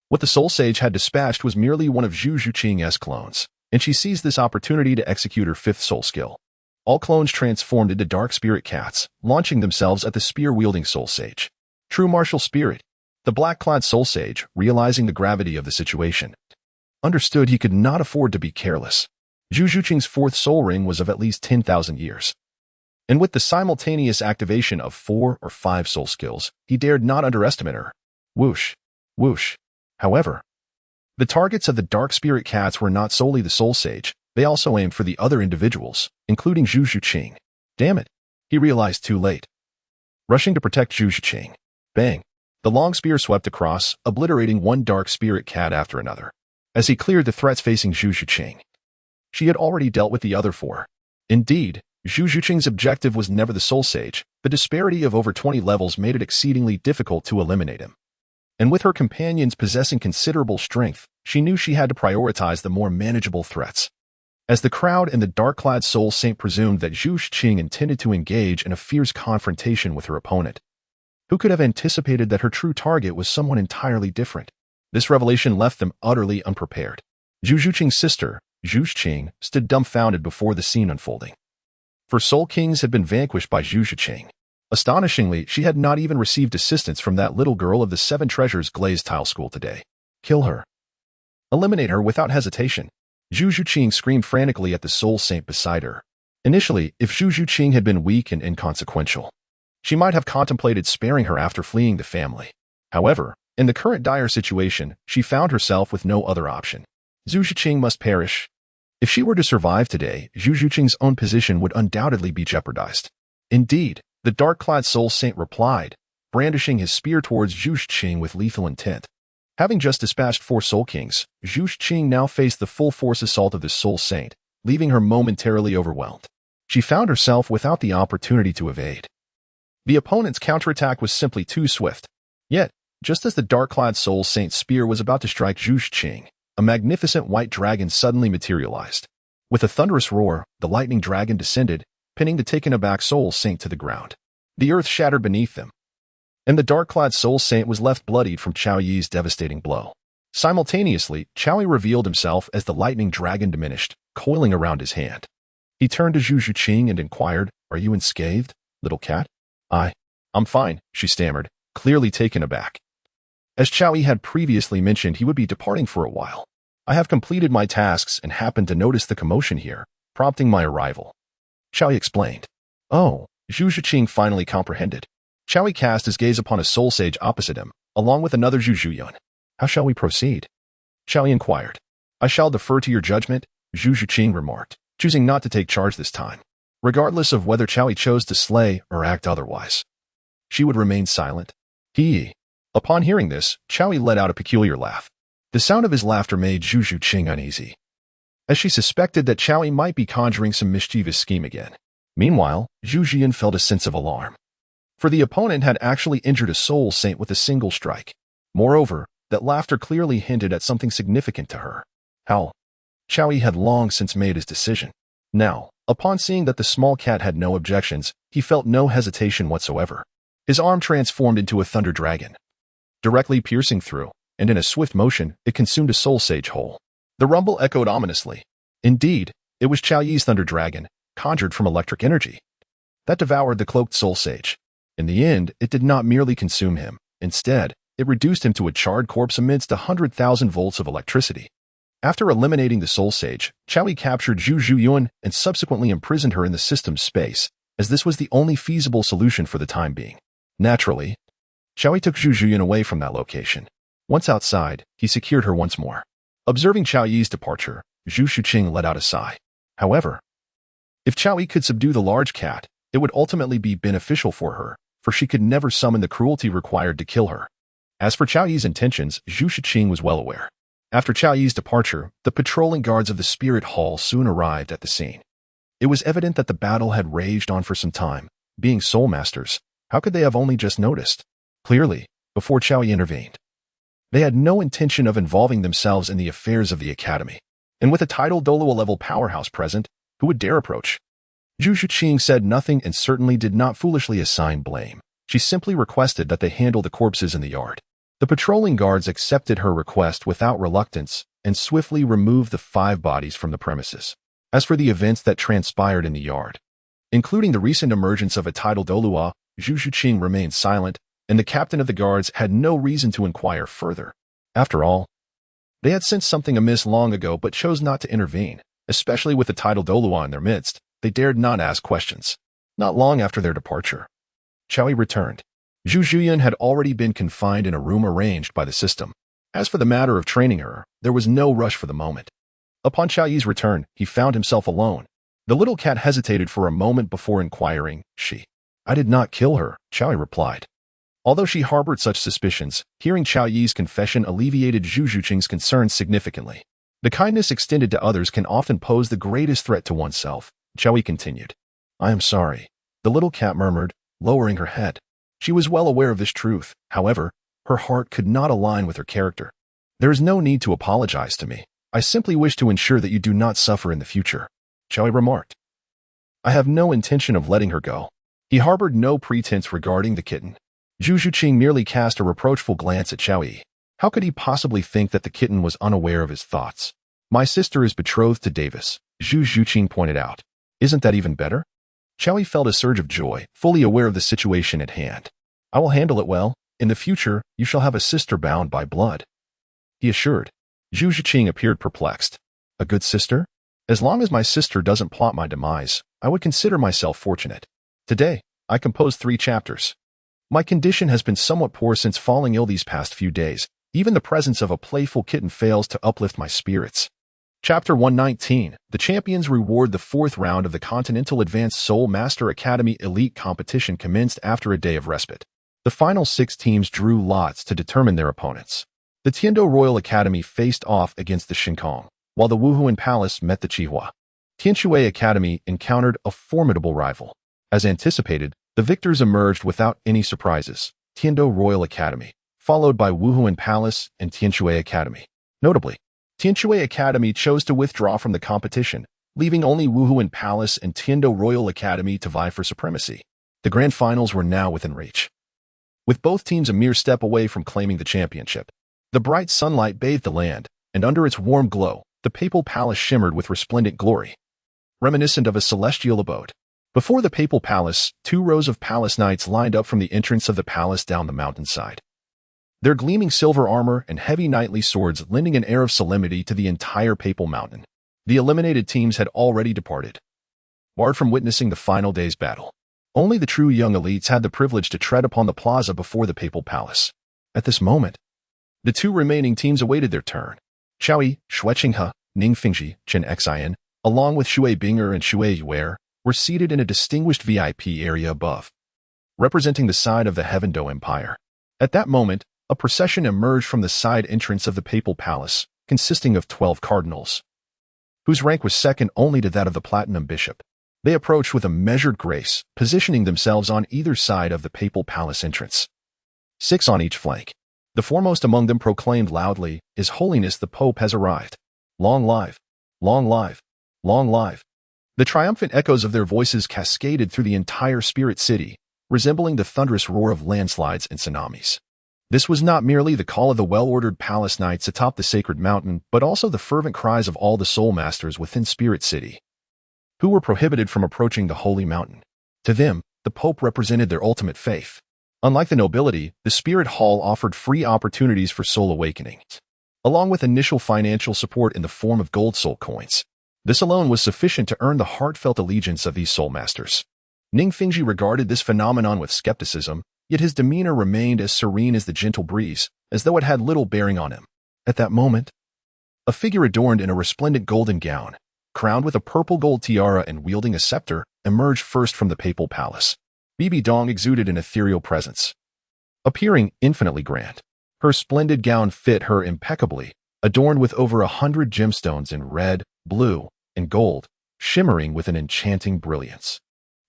what the soul sage had dispatched was merely one of Zhuqing's clones, and she seized this opportunity to execute her 5th soul skill. All clones transformed into dark spirit cats, launching themselves at the spear-wielding soul sage. True martial spirit. The black-clad soul sage, realizing the gravity of the situation, understood he could not afford to be careless. Zhuqing's 4th soul ring was of at least 10,000 years. And with the simultaneous activation of 4 or 5 soul skills, he dared not underestimate her. Whoosh, whoosh. However, the targets of the dark spirit cats were not solely the soul sage, they also aimed for the other individuals, including Zhuqing. Damn it, he realized too late. Rushing to protect Zhuqing. Bang. The long spear swept across, obliterating one dark spirit cat after another. As he cleared the threats facing Zhuqing, she had already dealt with the other 4. Indeed, Zhuqing's objective was never the soul sage. The disparity of over 20 levels made it exceedingly difficult to eliminate him. And with her companions possessing considerable strength, she knew she had to prioritize the more manageable threats. As the crowd and the dark-clad soul saint presumed that Zhuqing intended to engage in a fierce confrontation with her opponent, who could have anticipated that her true target was someone entirely different? This revelation left them utterly unprepared. Zhuqing's sister, Zhuqing, stood dumbfounded before the scene unfolding. For soul kings had been vanquished by Zhuqing. Astonishingly, she had not even received assistance from that little girl of the 7 treasures glazed tile school today. Kill her. Eliminate her without hesitation. Zhuqing screamed frantically at the soul saint beside her. Initially, if Zhuqing had been weak and inconsequential, she might have contemplated sparing her after fleeing the family. However, in the current dire situation, she found herself with no other option. Zhuqing must perish. If she were to survive today, Zhuqing's own position would undoubtedly be jeopardized. Indeed, the dark-clad soul saint replied, brandishing his spear towards Zhuqing with lethal intent. Having just dispatched 4 soul kings, Zhuqing now faced the full force assault of the soul saint, leaving her momentarily overwhelmed. She found herself without the opportunity to evade. The opponent's counterattack was simply too swift. Yet, just as the dark-clad soul saint's spear was about to strike Zhuqing, a magnificent white dragon suddenly materialized. With a thunderous roar, the lightning dragon descended, pinning the taken-aback soul saint to the ground. The earth shattered beneath them, and the dark-clad soul saint was left bloodied from Chao Yi's devastating blow. Simultaneously, Chao Yi revealed himself as the lightning dragon diminished, coiling around his hand. He turned to Zhuqing and inquired, "Are you unscathed, little cat?" I'm fine," she stammered, clearly taken aback. As Chao Yi had previously mentioned, he would be departing for a while. "I have completed my tasks and happened to notice the commotion here, prompting my arrival," Chao Yi explained. Oh, Zhuqing finally comprehended. Chao Yi cast his gaze upon a soul sage opposite him, along with another Zhuqing. "How shall we proceed?" Chao Yi inquired. "I shall defer to your judgment," Zhuqing remarked, choosing not to take charge this time. Regardless of whether Chao Yi chose to slay or act otherwise, she would remain silent. He. Upon hearing this, Chowi let out a peculiar laugh. The sound of his laughter made Zhuqing uneasy, as she suspected that Chowi might be conjuring some mischievous scheme again. Meanwhile, Zhuqing felt a sense of alarm, for the opponent had actually injured a soul saint with a single strike. Moreover, that laughter clearly hinted at something significant to her. How? Chowi had long since made his decision. Now, upon seeing that the small cat had no objections, he felt no hesitation whatsoever. His arm transformed into a thunder dragon, directly piercing through, and in a swift motion, it consumed a soul sage whole. The rumble echoed ominously. Indeed, it was Chao Yi's thunder dragon, conjured from electric energy, that devoured the cloaked soul sage. In the end, it did not merely consume him. Instead, it reduced him to a charred corpse amidst 100,000 volts of electricity. After eliminating the soul sage, Chao Yi captured Zhu Yuan and subsequently imprisoned her in the system's space, as this was the only feasible solution for the time being. Naturally, Chao Yi took Zhu Yuan away from that location. Once outside, he secured her once more. Observing Chao Yi's departure, Zhuqing let out a sigh. However, if Chao Yi could subdue the large cat, it would ultimately be beneficial for her, for she could never summon the cruelty required to kill her. As for Chao Yi's intentions, Zhuqing was well aware. After Chao Yi's departure, the patrolling guards of the Spirit Hall soon arrived at the scene. It was evident that the battle had raged on for some time. Being soul masters, how could they have only just noticed? Clearly, before Chao Yi intervened, they had no intention of involving themselves in the affairs of the academy. And with a Title Douluo level powerhouse present, who would dare approach? Zhuqing said nothing and certainly did not foolishly assign blame. She simply requested that they handle the corpses in the yard. The patrolling guards accepted her request without reluctance and swiftly removed the 5 bodies from the premises. As for the events that transpired in the yard, including the recent emergence of a Title Douluo, Zhuqing remained silent, and the captain of the guards had no reason to inquire further. After all, they had sensed something amiss long ago but chose not to intervene. Especially with the Title Douluo in their midst, they dared not ask questions. Not long after their departure, Chao Yi returned. Zhu Yuan had already been confined in a room arranged by the system. As for the matter of training her, there was no rush for the moment. Upon Chao Yi's return, he found himself alone. The little cat hesitated for a moment before inquiring, I did not kill her, Chao Yi replied. Although she harbored such suspicions, hearing Chao Yi's confession alleviated Zhuqing's concerns significantly. The kindness extended to others can often pose the greatest threat to oneself, Chao Yi continued. I am sorry, the little cat murmured, lowering her head. She was well aware of this truth. However, her heart could not align with her character. There is no need to apologize to me. I simply wish to ensure that you do not suffer in the future, Chao Yi remarked. I have no intention of letting her go. He harbored no pretense regarding the kitten. Zhuqing merely cast a reproachful glance at Chao Yi. How could he possibly think that the kitten was unaware of his thoughts? My sister is betrothed to Davis, Zhuqing pointed out. Isn't that even better? Chao Yi felt a surge of joy, fully aware of the situation at hand. I will handle it well. In the future, you shall have a sister bound by blood, he assured. Zhuqing appeared perplexed. A good sister? As long as my sister doesn't plot my demise, I would consider myself fortunate. Today, I composed 3 chapters. My condition has been somewhat poor since falling ill these past few days. Even the presence of a playful kitten fails to uplift my spirits. Chapter 119. The champions reward. The 4th round of the Continental Advanced Soul Master Academy Elite Competition commenced after a day of respite. The final 6 teams drew lots to determine their opponents. The Tiando Royal Academy faced off against the Shinkong, while the Wuhuan Palace met the Qihua. Tianshui Academy encountered a formidable rival. As anticipated, the victors emerged without any surprises. Tiando Royal Academy, followed by Wuhuan Palace and Tianshui Academy. Notably, Tianshui Academy chose to withdraw from the competition, leaving only Wuhuan Palace and Tiando Royal Academy to vie for supremacy. The grand finals were now within reach, with both teams a mere step away from claiming the championship. The bright sunlight bathed the land, and under its warm glow, the Papal Palace shimmered with resplendent glory, reminiscent of a celestial abode. Before the Papal Palace, 2 rows of palace knights lined up from the entrance of the palace down the mountainside, their gleaming silver armor and heavy knightly swords lending an air of solemnity to the entire Papal Mountain. The eliminated teams had already departed, barred from witnessing the final day's battle. Only the true young elites had the privilege to tread upon the plaza before the Papal Palace. At this moment, the 2 remaining teams awaited their turn. Chao Yi, Shuqinghe, Ning Fingji, Chen Xian, along with Shui Binger and Shui Yuer, were seated in a distinguished VIP area above, representing the side of the Heaven Do Empire. At that moment, a procession emerged from the side entrance of the papal palace, consisting of 12 cardinals, whose rank was second only to that of the platinum bishop. They approached with a measured grace, positioning themselves on either side of the papal palace entrance, 6 on each flank. The foremost among them proclaimed loudly, "His Holiness the Pope has arrived. Long live! Long live! Long live!" The triumphant echoes of their voices cascaded through the entire spirit city, resembling the thunderous roar of landslides and tsunamis. This was not merely the call of the well-ordered palace knights atop the sacred mountain, but also the fervent cries of all the soul masters within Spirit City, who were prohibited from approaching the holy mountain. To them, the Pope represented their ultimate faith. Unlike the nobility, the Spirit Hall offered free opportunities for soul awakenings, along with initial financial support in the form of gold soul coins. This alone was sufficient to earn the heartfelt allegiance of these soul masters. Ning Fengji regarded this phenomenon with skepticism, yet his demeanor remained as serene as the gentle breeze, as though it had little bearing on him. At that moment, a figure adorned in a resplendent golden gown, crowned with a purple gold tiara and wielding a scepter, emerged first from the papal palace. Bibi Dong exuded an ethereal presence, appearing infinitely grand. Her splendid gown fit her impeccably, adorned with over 100 gemstones in red, blue, and gold, shimmering with an enchanting brilliance.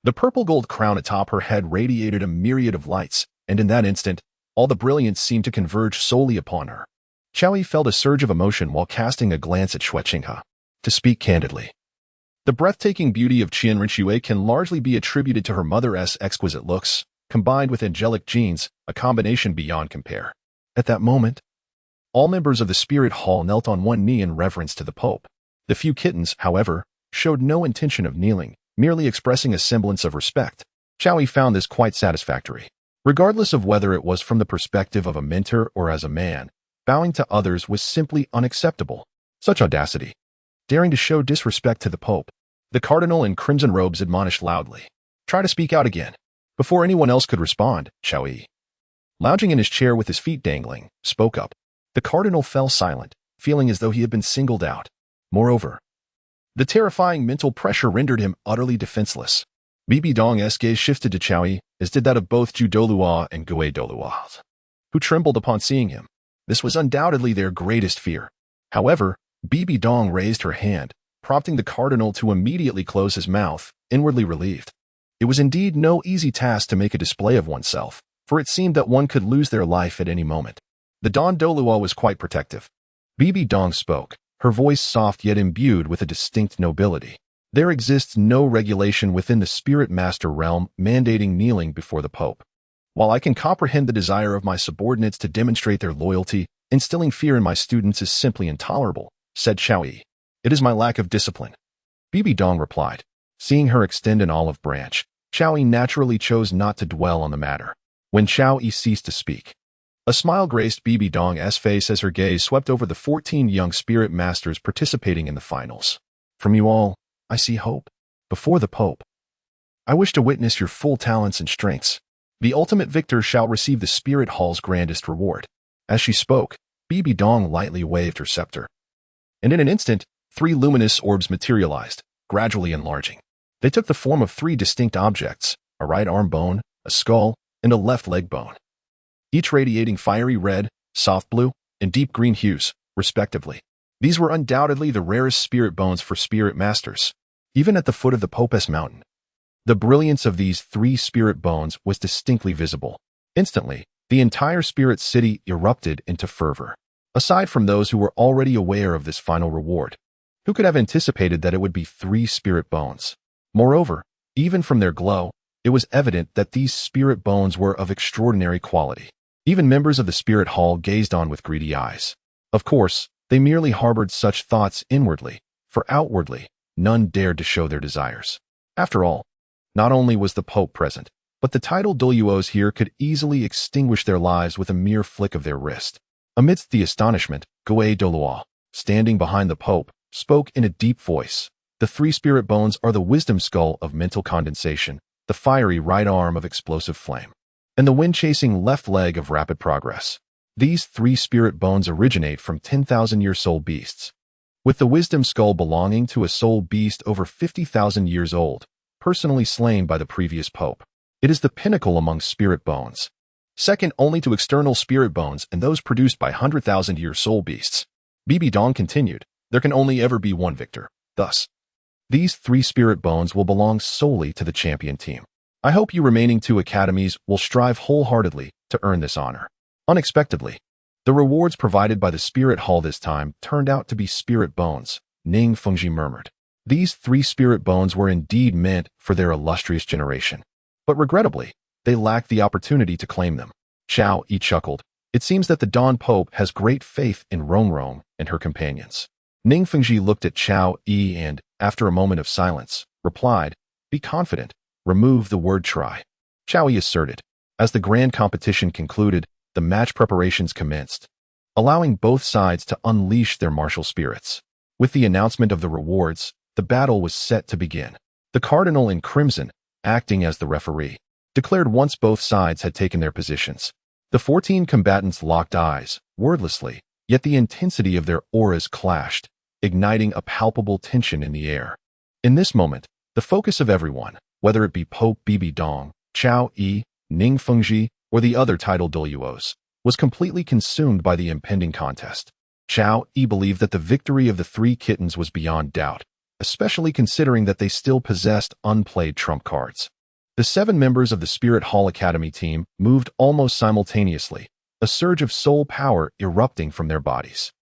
The purple gold crown atop her head radiated a myriad of lights, and in that instant, all the brilliance seemed to converge solely upon her. Qiaoyi felt a surge of emotion while casting a glance at Zhuqing. To speak candidly, the breathtaking beauty of Qian Rinxue can largely be attributed to her mother's exquisite looks, combined with angelic genes, a combination beyond compare. At that moment, all members of the Spirit Hall knelt on one knee in reverence to the Pope. The few kittens, however, showed no intention of kneeling, merely expressing a semblance of respect. Qiaoyi found this quite satisfactory. Regardless of whether it was from the perspective of a mentor or as a man, bowing to others was simply unacceptable. Such audacity, daring to show disrespect to the Pope. The cardinal in crimson robes admonished loudly. "Try to speak out again." Before anyone else could respond, Qiaoyi, lounging in his chair with his feet dangling, spoke up. The cardinal fell silent, feeling as though he had been singled out. Moreover, the terrifying mental pressure rendered him utterly defenseless. Bibi Dong's gaze shifted to Qiaoyi, as did that of both Douluo and Douluo, who trembled upon seeing him. This was undoubtedly their greatest fear. However, Bibi Dong raised her hand, prompting the cardinal to immediately close his mouth, inwardly relieved. It was indeed no easy task to make a display of oneself, for it seemed that one could lose their life at any moment. The Don Douluo was quite protective. Bibi Dong spoke, her voice soft yet imbued with a distinct nobility. There exists no regulation within the Spirit Master realm mandating kneeling before the Pope. While I can comprehend the desire of my subordinates to demonstrate their loyalty, instilling fear in my students is simply intolerable, said Qiaoyi. It is my lack of discipline. Bibi Dong replied. Seeing her extend an olive branch, Qiaoyi naturally chose not to dwell on the matter. When Qiaoyi ceased to speak, a smile graced Bibi Dong's face as her gaze swept over the 14 young spirit masters participating in the finals. From you all, I see hope. Before the Pope, I wish to witness your full talents and strengths. The ultimate victor shall receive the Spirit Hall's grandest reward. As she spoke, Bibi Dong lightly waved her scepter. And in an instant, 3 luminous orbs materialized, gradually enlarging. They took the form of 3 distinct objects, a right arm bone, a skull, and a left leg bone, each radiating fiery red, soft blue, and deep green hues, respectively. These were undoubtedly the rarest spirit bones for spirit masters. Even at the foot of the Pope's mountain, the brilliance of these 3 spirit bones was distinctly visible. Instantly, the entire spirit city erupted into fervor. Aside from those who were already aware of this final reward, who could have anticipated that it would be 3 spirit bones? Moreover, even from their glow, it was evident that these spirit bones were of extraordinary quality. Even members of the Spirit Hall gazed on with greedy eyes. Of course, they merely harbored such thoughts inwardly, for outwardly, none dared to show their desires. After all, not only was the Pope present, but the Title Douluos here could easily extinguish their lives with a mere flick of their wrist. Amidst the astonishment, Douluo, standing behind the Pope, spoke in a deep voice. The 3 spirit bones are the wisdom skull of mental condensation, the fiery right arm of explosive flame, and the wind-chasing left leg of rapid progress. These 3 spirit bones originate from 10,000-year soul beasts, with the wisdom skull belonging to a soul beast over 50,000 years old, personally slain by the previous Pope. It is the pinnacle among spirit bones. second only to external spirit bones and those produced by 100,000-year soul beasts. BB Dong continued, there can only ever be one victor. Thus, these 3 spirit bones will belong solely to the champion team. I hope you remaining 2 academies will strive wholeheartedly to earn this honor. Unexpectedly, the rewards provided by the Spirit Hall this time turned out to be spirit bones, Ning Fengji murmured. These 3 spirit bones were indeed meant for their illustrious generation, but regrettably, they lacked the opportunity to claim them. Xiao Yi chuckled. It seems that the Dawn Pope has great faith in Rong and her companions. Ning Fengji looked at Xiao Yi and, after a moment of silence, replied, be confident, remove the word try. Xiao Yi asserted. As the grand competition concluded, the match preparations commenced, allowing both sides to unleash their martial spirits. With the announcement of the rewards, the battle was set to begin. The Cardinal in Crimson, acting as the referee, declared once both sides had taken their positions. The 14 combatants locked eyes, wordlessly, yet the intensity of their auras clashed, igniting a palpable tension in the air. In this moment, the focus of everyone, whether it be Pope BB Dong, Xiao Yi, Ning Fengji, or the other Title Douluos, was completely consumed by the impending contest. Xiao Yi believed that the victory of the 3 kittens was beyond doubt, especially considering that they still possessed unplayed trump cards. The 7 members of the Spirit Hall Academy team moved almost simultaneously, a surge of soul power erupting from their bodies.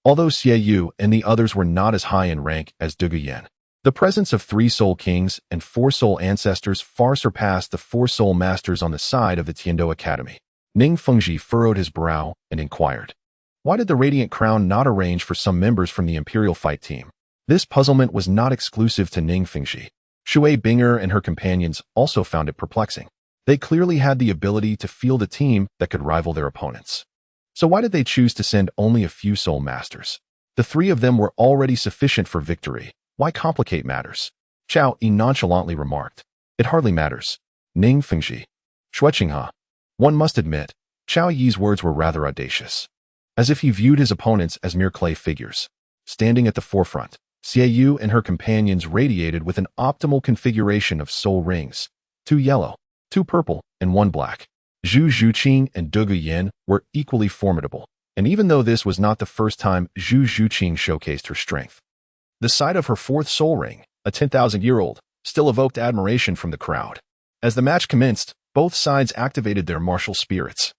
Although Xie Yu and the others were not as high in rank as Dugu, the presence of 3 soul kings and 4 soul ancestors far surpassed the 4 soul masters on the side of the Tiando Academy. Ning Fengji furrowed his brow and inquired, why did the Radiant Crown not arrange for some members from the Imperial Fight team? This puzzlement was not exclusive to Ning Fengji. Shui Binger and her companions also found it perplexing. They clearly had the ability to field a team that could rival their opponents. So why did they choose to send only a few soul masters? The 3 of them were already sufficient for victory. Why complicate matters? Xiao Yi nonchalantly remarked. It hardly matters. Ning Fengji. Shuqing. One must admit, Xiao Yi's words were rather audacious. As if he viewed his opponents as mere clay figures. Standing at the forefront, Xie Yu and her companions radiated with an optimal configuration of soul rings. 2 yellow, 2 purple, and 1 black. Zhuqing and Dugu were equally formidable, and even though this was not the first time Zhuqing showcased her strength, the sight of her 4th soul ring, a 10,000-year-old, still evoked admiration from the crowd. As the match commenced, both sides activated their martial spirits,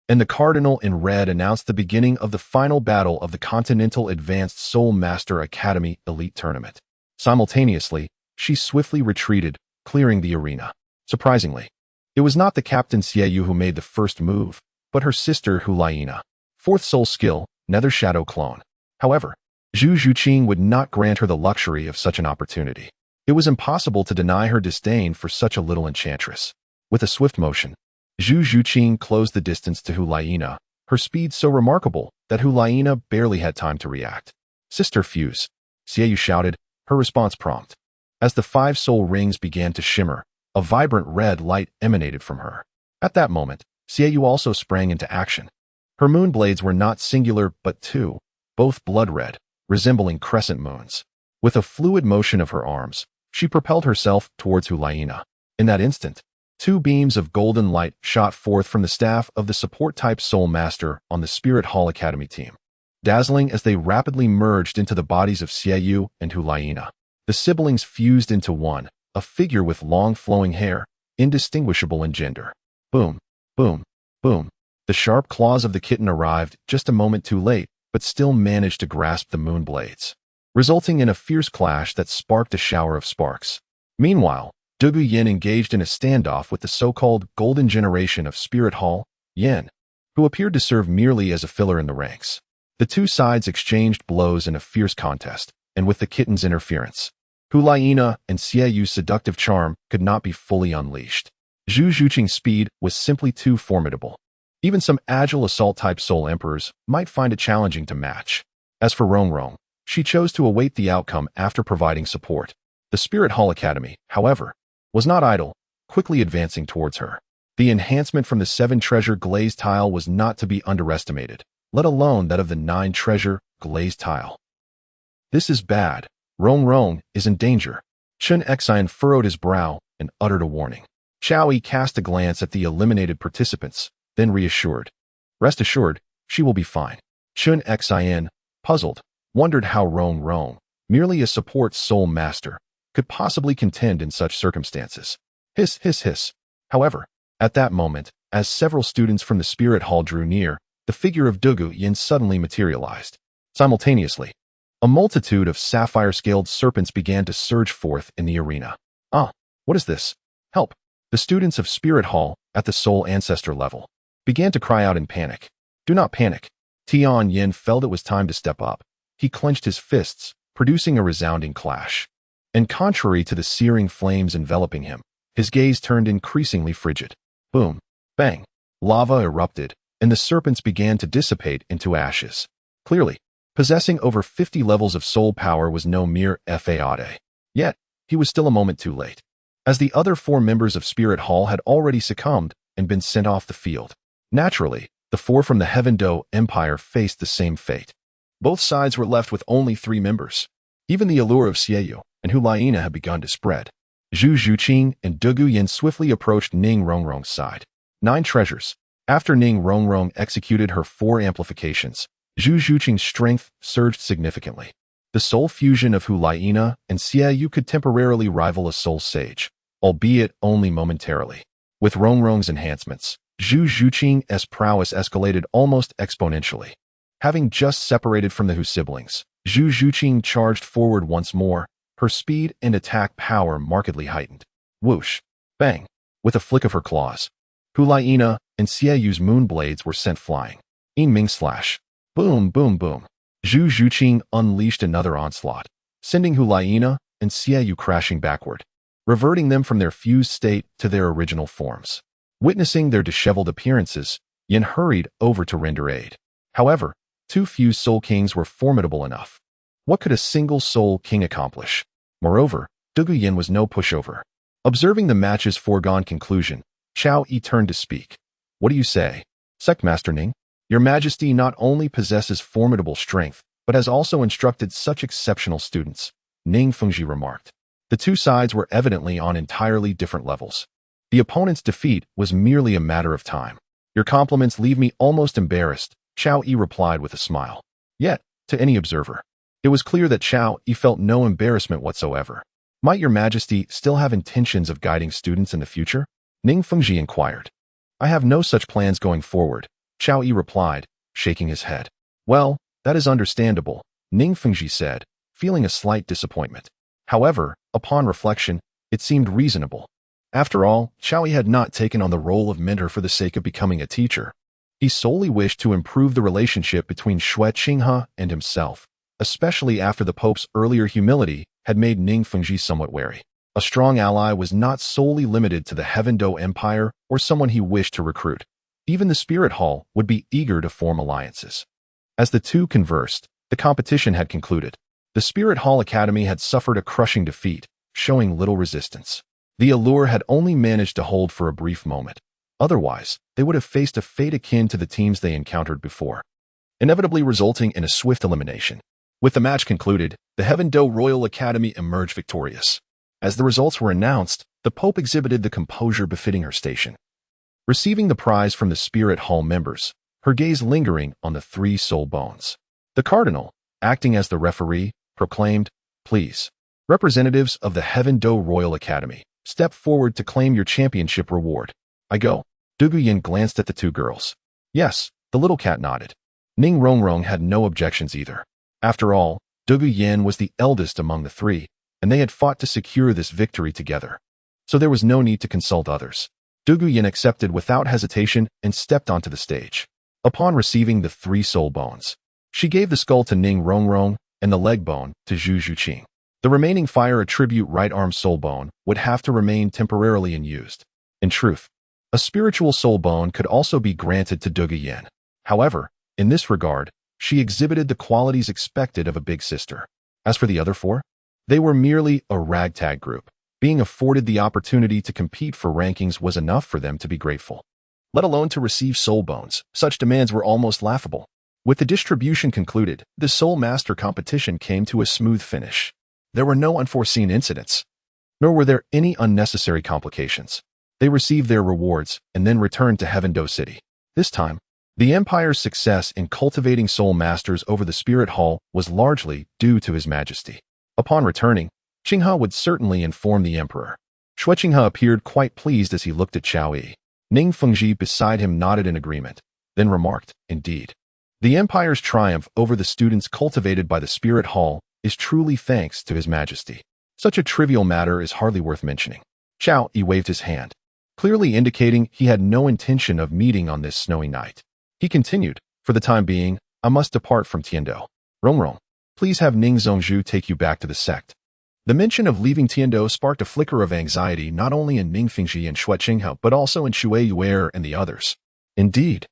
and the Cardinal in red announced the beginning of the final battle of the Continental Advanced Soul Master Academy Elite Tournament. Simultaneously, she swiftly retreated, clearing the arena. Surprisingly, it was not the Captain Xie Yu who made the first move, but her sister Hulaina, 4th soul skill, Nether Shadow clone. However, Zhuqing would not grant her the luxury of such an opportunity. It was impossible to deny her disdain for such a little enchantress. With a swift motion, Zhuqing closed the distance to Hulaina, her speed so remarkable that Hulaina barely had time to react. Sister Fuse, Xie Yu shouted, her response prompt. As the 5 soul rings began to shimmer, a vibrant red light emanated from her. At that moment, Xie Yu also sprang into action. Her moon blades were not singular but 2, both blood red, resembling crescent moons. With a fluid motion of her arms, she propelled herself towards Hulaina. In that instant, 2 beams of golden light shot forth from the staff of the support-type Soul Master on the Spirit Hall Academy team, dazzling as they rapidly merged into the bodies of Xie Yu and Hulaina. The siblings fused into one, a figure with long flowing hair, indistinguishable in gender. Boom, boom, boom. The sharp claws of the kitten arrived just a moment too late, but still managed to grasp the moon blades, resulting in a fierce clash that sparked a shower of sparks. Meanwhile, Dugu engaged in a standoff with the so-called Golden Generation of Spirit Hall, Yen, who appeared to serve merely as a filler in the ranks. The 2 sides exchanged blows in a fierce contest, and with the kitten's interference, Hulaina and Xie Yu's seductive charm could not be fully unleashed. Zhuqing's speed was simply too formidable. Even some agile assault-type Soul Emperors might find it challenging to match. As for Rong, she chose to await the outcome after providing support. The Spirit Hall Academy, however, was not idle, quickly advancing towards her. The enhancement from the 7 treasure glazed tile was not to be underestimated, let alone that of the 9 treasure glazed tile. This is bad. Rong is in danger. Chun Xian furrowed his brow and uttered a warning. Xiao Yi cast a glance at the eliminated participants, then reassured. Rest assured, she will be fine. Chun Xin, puzzled, wondered how Rong, merely a support soul master, could possibly contend in such circumstances. Hiss, hiss, hiss. However, at that moment, as several students from the spirit hall drew near, the figure of Dugu suddenly materialized. Simultaneously, a multitude of sapphire-scaled serpents began to surge forth in the arena. Ah, what is this? Help! The students of Spirit Hall, at the Soul Ancestor level, began to cry out in panic. Do not panic. Tian Yin felt it was time to step up. He clenched his fists, producing a resounding clash. And contrary to the searing flames enveloping him, his gaze turned increasingly frigid. Boom! Bang! Lava erupted, and the serpents began to dissipate into ashes. Clearly, possessing over 50 levels of soul power was no mere fade. Yet, he was still a moment too late, as the other 4 members of Spirit Hall had already succumbed and been sent off the field. Naturally, the 4 from the Heaven Do Empire faced the same fate. Both sides were left with only 3 members. Even the allure of Xiaoyu and Hulaina had begun to spread. Zhuqing and Dugu swiftly approached Ning Rongrong's side. 9 treasures. After Ning Rongrong executed her 4 amplifications, Zhuqing's strength surged significantly. The soul fusion of Hulaina and Xiaoyu could temporarily rival a soul sage, albeit only momentarily. With Rongrong's enhancements, Zhuqing's prowess escalated almost exponentially. Having just separated from the Hu siblings, Zhuqing charged forward once more, her speed and attack power markedly heightened. Whoosh! Bang! With a flick of her claws, Hulaina and Xiaoyu's moon blades were sent flying. Ming slash! Boom, boom, boom! Zhuqing unleashed another onslaught, sending Hulaina and Xiaoyu crashing backward, reverting them from their fused state to their original forms. Witnessing their disheveled appearances, Yin hurried over to render aid. However, 2 fused soul kings were formidable enough. What could a single soul king accomplish? Moreover, Dugu was no pushover. Observing the match's foregone conclusion, Chao Yi turned to speak. What do you say? Sectmaster Ning? Your Majesty not only possesses formidable strength, but has also instructed such exceptional students, Ning Fengji remarked. The 2 sides were evidently on entirely different levels. The opponent's defeat was merely a matter of time. Your compliments leave me almost embarrassed, Chao Yi replied with a smile. Yet, to any observer, it was clear that Chao Yi felt no embarrassment whatsoever. Might your Majesty still have intentions of guiding students in the future? Ning Fengji inquired. I have no such plans going forward, Chao Yi replied, shaking his head. Well, that is understandable, Ning Fengji said, feeling a slight disappointment. However, upon reflection, it seemed reasonable. After all, Chao Yi had not taken on the role of mentor for the sake of becoming a teacher. He solely wished to improve the relationship between Xue Qinghe and himself, especially after the Pope's earlier humility had made Ning Fengji somewhat wary. A strong ally was not solely limited to the Heaven Do Empire or someone he wished to recruit. Even the Spirit Hall would be eager to form alliances. As the 2 conversed, the competition had concluded. The Spirit Hall Academy had suffered a crushing defeat, showing little resistance. The allure had only managed to hold for a brief moment. Otherwise, they would have faced a fate akin to the teams they encountered before, inevitably resulting in a swift elimination. With the match concluded, the Heaven Do Royal Academy emerged victorious. As the results were announced, the Pope exhibited the composure befitting her station. Receiving the prize from the Spirit Hall members, her gaze lingering on the 3 soul bones. The Cardinal, acting as the referee, proclaimed, Please, representatives of the Heaven Do Royal Academy, step forward to claim your championship reward. I go. Dugu glanced at the 2 girls. Yes, the little cat nodded. Ning Rongrong had no objections either. After all, Dugu was the eldest among the 3, and they had fought to secure this victory together. So there was no need to consult others. Dugu accepted without hesitation and stepped onto the stage. Upon receiving the 3 soul bones, she gave the skull to Ning Rongrong and the leg bone to Zhuqing. The remaining fire attribute right arm soul bone would have to remain temporarily unused. In truth, a spiritual soul bone could also be granted to Dugu. However, in this regard, she exhibited the qualities expected of a big sister. As for the other 4, they were merely a ragtag group. Being afforded the opportunity to compete for rankings was enough for them to be grateful. Let alone to receive soul bones, such demands were almost laughable. With the distribution concluded, the Soul Master competition came to a smooth finish. There were no unforeseen incidents, nor were there any unnecessary complications. They received their rewards and then returned to Heaven Do City. This time, the Empire's success in cultivating soul masters over the Spirit Hall was largely due to His Majesty. Upon returning, Tang Hao would certainly inform the Emperor. Tang Hao appeared quite pleased as he looked at Qiao Yi. Ning Fengji beside him nodded in agreement, then remarked, "Indeed. The Empire's triumph over the students cultivated by the Spirit Hall is truly thanks to His Majesty. Such a trivial matter is hardly worth mentioning." Qiao Yi waved his hand, clearly indicating he had no intention of meeting on this snowy night. He continued, "For the time being, I must depart from Tiando. Rongrong, please have Ning Zhongzhu take you back to the sect." The mention of leaving Tiando sparked a flicker of anxiety not only in Ning Fengji and Tang Hao but also in Shui Yuer and the others. "Indeed.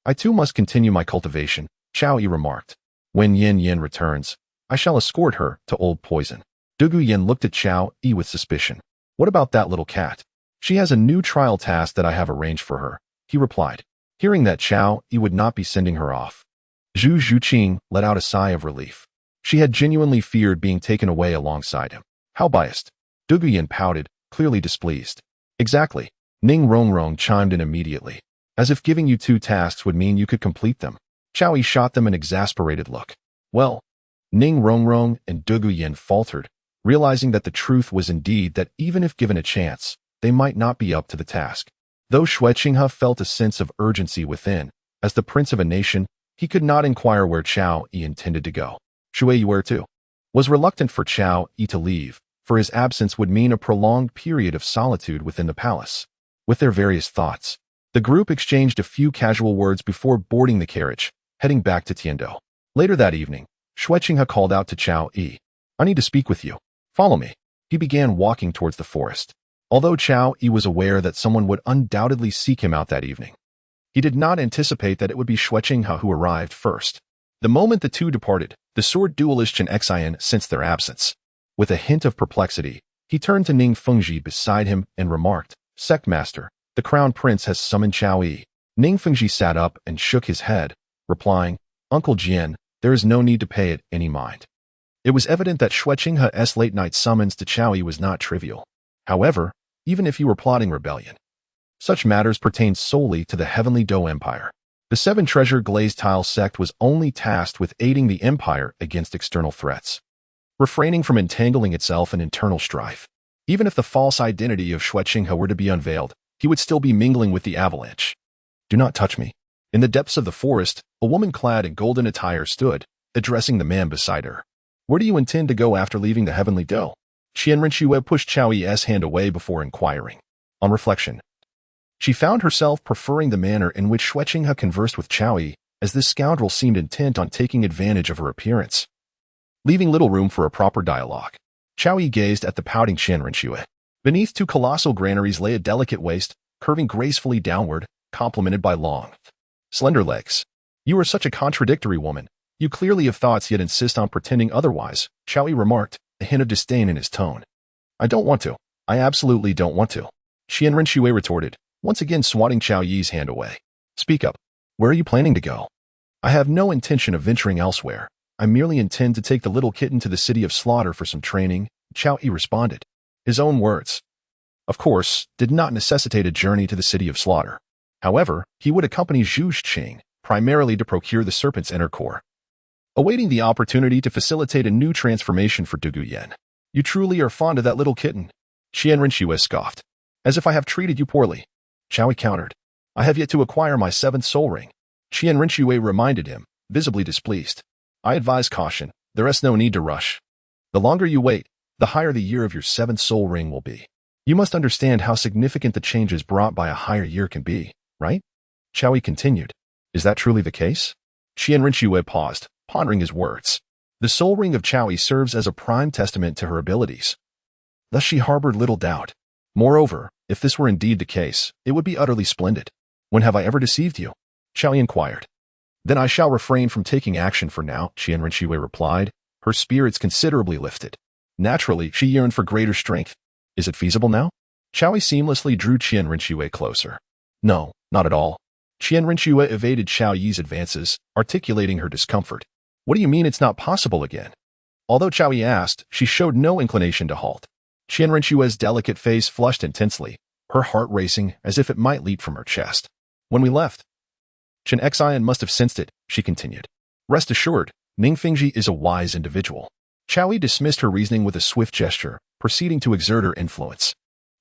I too must continue my cultivation," Qiao Yi remarked. "When Yin Yin returns, I shall escort her to Old Poison." Dugu Yin looked at Qiao Yi with suspicion. "What about that little cat?" "She has a new trial task that I have arranged for her," he replied. Hearing that Qiao Yi would not be sending her off, Zhuqing let out a sigh of relief. She had genuinely feared being taken away alongside him. "How biased?" Dugu Yin pouted, clearly displeased. "Exactly," Ning Rongrong chimed in immediately. "As if giving you 2 tasks would mean you could complete them." Qiao Yi shot them an exasperated look. "Well," Ning Rongrong and Dugu Yin faltered, realizing that the truth was indeed that even if given a chance, they might not be up to the task. Though Tang Hao felt a sense of urgency within, as the prince of a nation, he could not inquire where Qiao Yi intended to go. Shui Yuer, too, was reluctant for Qiao Yi to leave, for his absence would mean a prolonged period of solitude within the palace. With their various thoughts, the group exchanged a few casual words before boarding the carriage, heading back to Tiando. Later that evening, Tang Hao called out to Qiao Yi, "I need to speak with you. Follow me." He began walking towards the forest. Although Qiao Yi was aware that someone would undoubtedly seek him out that evening, he did not anticipate that it would be Tang Hao who arrived first. The moment the two departed, the sword duelist and Xian sensed their absence. With a hint of perplexity, he turned to Ning Fengji beside him and remarked, "Sect Master, the Crown Prince has summoned Qiao Yi." Ning Fengji sat up and shook his head, replying, "Uncle Jian, there is no need to pay it any mind." It was evident that Tang Hao's late-night summons to Qiao Yi was not trivial. However, even if he were plotting rebellion, such matters pertained solely to the Heavenly Dou Empire. The 7 Treasure Glazed Tile sect was only tasked with aiding the Empire against external threats, refraining from entangling itself in internal strife. Even if the false identity of Tang Hao were to be unveiled, he would still be mingling with the avalanche. "Do not touch me." In the depths of the forest, a woman clad in golden attire stood, addressing the man beside her. "Where do you intend to go after leaving the Heavenly Dou?" Qianren pushed Qiao Yi's hand away before inquiring. On reflection, she found herself preferring the manner in which Tang Hao conversed with Qiao Yi, as this scoundrel seemed intent on taking advantage of her appearance, leaving little room for a proper dialogue. Qiao Yi gazed at the pouting Qianren. Beneath 2 colossal granaries lay a delicate waist, curving gracefully downward, complemented by long, slender legs. "You are such a contradictory woman. You clearly have thoughts yet insist on pretending otherwise," Qiao Yi remarked, a hint of disdain in his tone. "I don't want to. I absolutely don't want to," Qianren retorted, once again swatting Qiao Yi's hand away. "Speak up. Where are you planning to go?" "I have no intention of venturing elsewhere. I merely intend to take the little kitten to the city of slaughter for some training," Qiao Yi responded. His own words, of course, did not necessitate a journey to the city of slaughter. However, he would accompany Zhuqing, primarily to procure the serpent's inner core, awaiting the opportunity to facilitate a new transformation for Dugu Yin. "You truly are fond of that little kitten," Qianren scoffed. "As if I have treated you poorly," Qiao Yi countered. "I have yet to acquire my 7th soul ring," Qianren reminded him, visibly displeased. "I advise caution. There is no need to rush. The longer you wait, the higher the year of your 7th soul ring will be. You must understand how significant the changes brought by a higher year can be, right?" Qiao Yi continued. "Is that truly the case?" Qianren paused, pondering his words. The soul ring of Qiao Yi serves as a prime testament to her abilities. Thus she harbored little doubt. Moreover, if this were indeed the case, it would be utterly splendid. "When have I ever deceived you?" Qiao Yi inquired. "Then I shall refrain from taking action for now," Qianren replied, her spirits considerably lifted. Naturally, she yearned for greater strength. "Is it feasible now?" Qiao Yi seamlessly drew Qianren closer. "No, not at all." Qianren evaded Qiao Yi's advances, articulating her discomfort. "What do you mean it's not possible again?" Although Qiao Yi asked, she showed no inclination to halt. Qianren delicate face flushed intensely, her heart racing as if it might leap from her chest. "When we left, Chen Xian must have sensed it, she continued. Rest assured, Ning Fingji is a wise individual. Qiao Yi dismissed her reasoning with a swift gesture, proceeding to exert her influence.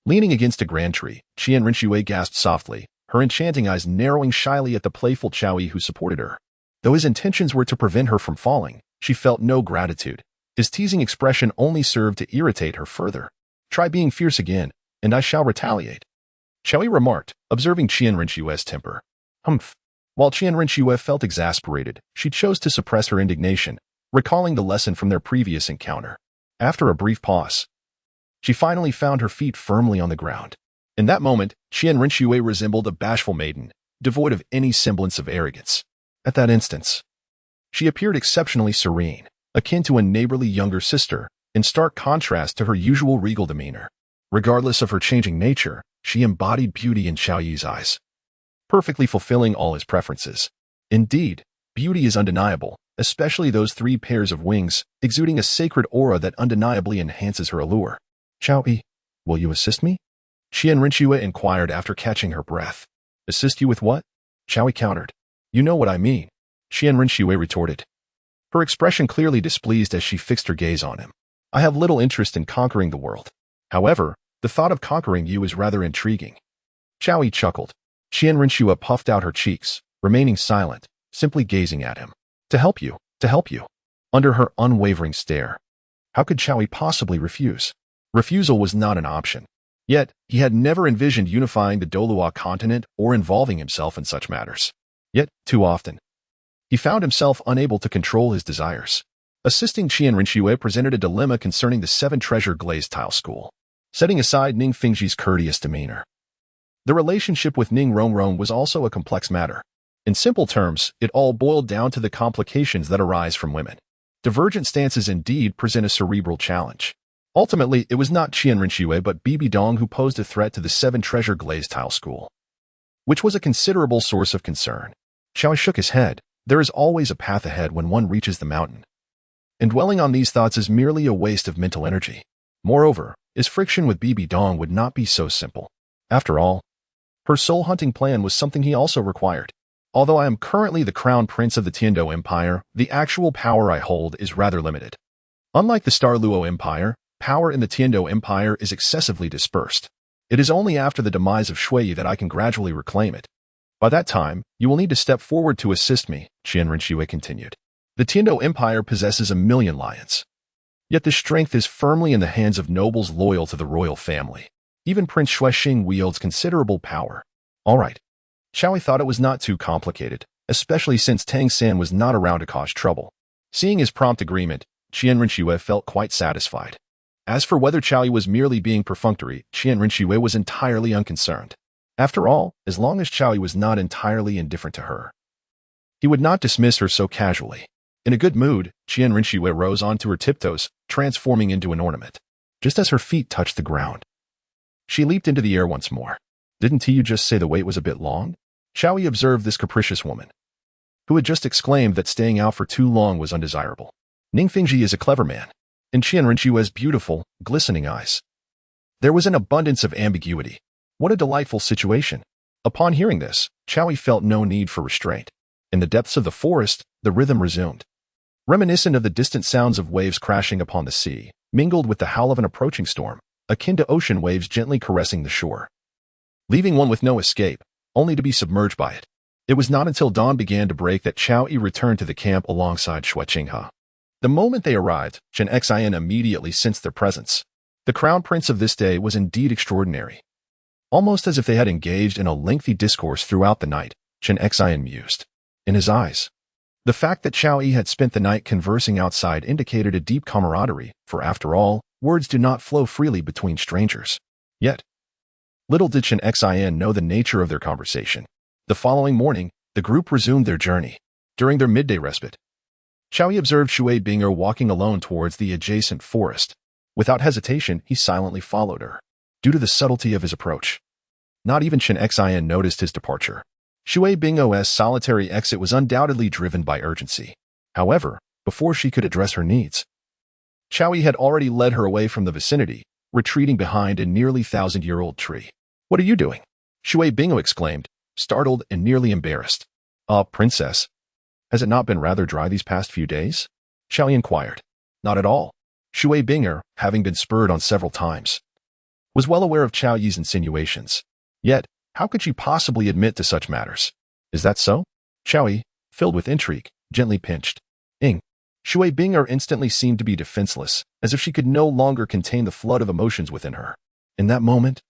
Leaning against a grand tree, Qian Rinxue gasped softly, her enchanting eyes narrowing shyly at the playful Qiao Yi who supported her. Though his intentions were to prevent her from falling, she felt no gratitude. His teasing expression only served to irritate her further. Try being fierce again, and I shall retaliate. Qiao Yi remarked, observing Qian Rinxue's temper. Humph. While Qian Rinxue felt exasperated, she chose to suppress her indignation, recalling the lesson from their previous encounter. After a brief pause, she finally found her feet firmly on the ground. In that moment, Qian Rinxue resembled a bashful maiden, devoid of any semblance of arrogance. At that instant, she appeared exceptionally serene, akin to a neighborly younger sister, in stark contrast to her usual regal demeanor. Regardless of her changing nature, she embodied beauty in Qiao Yi's eyes, perfectly fulfilling all his preferences. Indeed, beauty is undeniable, especially those 3 pairs of wings, exuding a sacred aura that undeniably enhances her allure. Qiao Yi, will you assist me? Qian Rinxue inquired after catching her breath. Assist you with what? Qiao Yi countered. You know what I mean. Qian Rinxue retorted, her expression clearly displeased as she fixed her gaze on him. I have little interest in conquering the world. However, the thought of conquering you is rather intriguing. Qiao Yi chuckled. Qian Rinxue puffed out her cheeks, remaining silent, simply gazing at him. To help you. Under her unwavering stare. How could Qiao Yi possibly refuse? Refusal was not an option. Yet, he had never envisioned unifying the Douluo Continent or involving himself in such matters. Yet, too often, he found himself unable to control his desires. Assisting Qian Rinxue presented a dilemma concerning the 7-treasure glazed tile school. Setting aside Ning Fingji's courteous demeanor, the relationship with Ning Rongrong was also a complex matter. In simple terms, it all boiled down to the complications that arise from women. Divergent stances indeed present a cerebral challenge. Ultimately, it was not Qian Rinxue but Bibi Dong who posed a threat to the 7-treasure glazed tile school, which was a considerable source of concern. Qiao Yi shook his head. There is always a path ahead when one reaches the mountain. And dwelling on these thoughts is merely a waste of mental energy. Moreover, his friction with Bibi Dong would not be so simple. After all, her soul-hunting plan was something he also required. Although I am currently the crown prince of the Tiando Empire, the actual power I hold is rather limited. Unlike the Star Luo Empire, power in the Tiando Empire is excessively dispersed. It is only after the demise of Shui that I can gradually reclaim it. By that time, you will need to step forward to assist me, Qian Rinxue continued. The Tiando Empire possesses 1,000,000 lions. Yet the strength is firmly in the hands of nobles loyal to the royal family. Even Prince Shuexing wields considerable power. All right. Qiao Yi thought it was not too complicated, especially since Tang San was not around to cause trouble. Seeing his prompt agreement, Qian Rinxue felt quite satisfied. As for whether Qiao Yi was merely being perfunctory, Qian Rinxue was entirely unconcerned. After all, as long as Qiao Yi was not entirely indifferent to her, he would not dismiss her so casually. In a good mood, Qian Rinxue rose onto her tiptoes, transforming into an ornament. Just as her feet touched the ground, she leaped into the air once more. Didn't you just say the wait was a bit long? Qiao Yi observed this capricious woman, who had just exclaimed that staying out for too long was undesirable. Ning Fingji is a clever man, and Qian Rinxue's beautiful, glistening eyes. There was an abundance of ambiguity. What a delightful situation. Upon hearing this, Qiao Yi felt no need for restraint. In the depths of the forest, the rhythm resumed. Reminiscent of the distant sounds of waves crashing upon the sea, mingled with the howl of an approaching storm, akin to ocean waves gently caressing the shore, leaving one with no escape, only to be submerged by it. It was not until dawn began to break that Qiao Yi returned to the camp alongside Shuqing. The moment they arrived, Chen Xian immediately sensed their presence. The crown prince of this day was indeed extraordinary. Almost as if they had engaged in a lengthy discourse throughout the night, Chen Xian mused. In his eyes, the fact that Qiao Yi had spent the night conversing outside indicated a deep camaraderie, for after all, words do not flow freely between strangers. Yet, little did Chen Xian know the nature of their conversation. The following morning, the group resumed their journey. During their midday respite, Qiao Yi observed Shui Binger walking alone towards the adjacent forest. Without hesitation, he silently followed her. Due to the subtlety of his approach, not even Chen Xian noticed his departure. Shui Bing's solitary exit was undoubtedly driven by urgency. However, before she could address her needs, Qiao Yi had already led her away from the vicinity, retreating behind a nearly 1,000-year-old tree. What are you doing? Shui Bingo exclaimed, startled and nearly embarrassed. Princess, has it not been rather dry these past few days? Xiaoyi inquired. Not at all. Shui Binger, having been spurred on several times, was well aware of Chao Yi's insinuations. Yet, how could she possibly admit to such matters? Is that so? Xiaoyi, filled with intrigue, gently pinched. Shui Binger instantly seemed to be defenseless, as if she could no longer contain the flood of emotions within her. In that moment,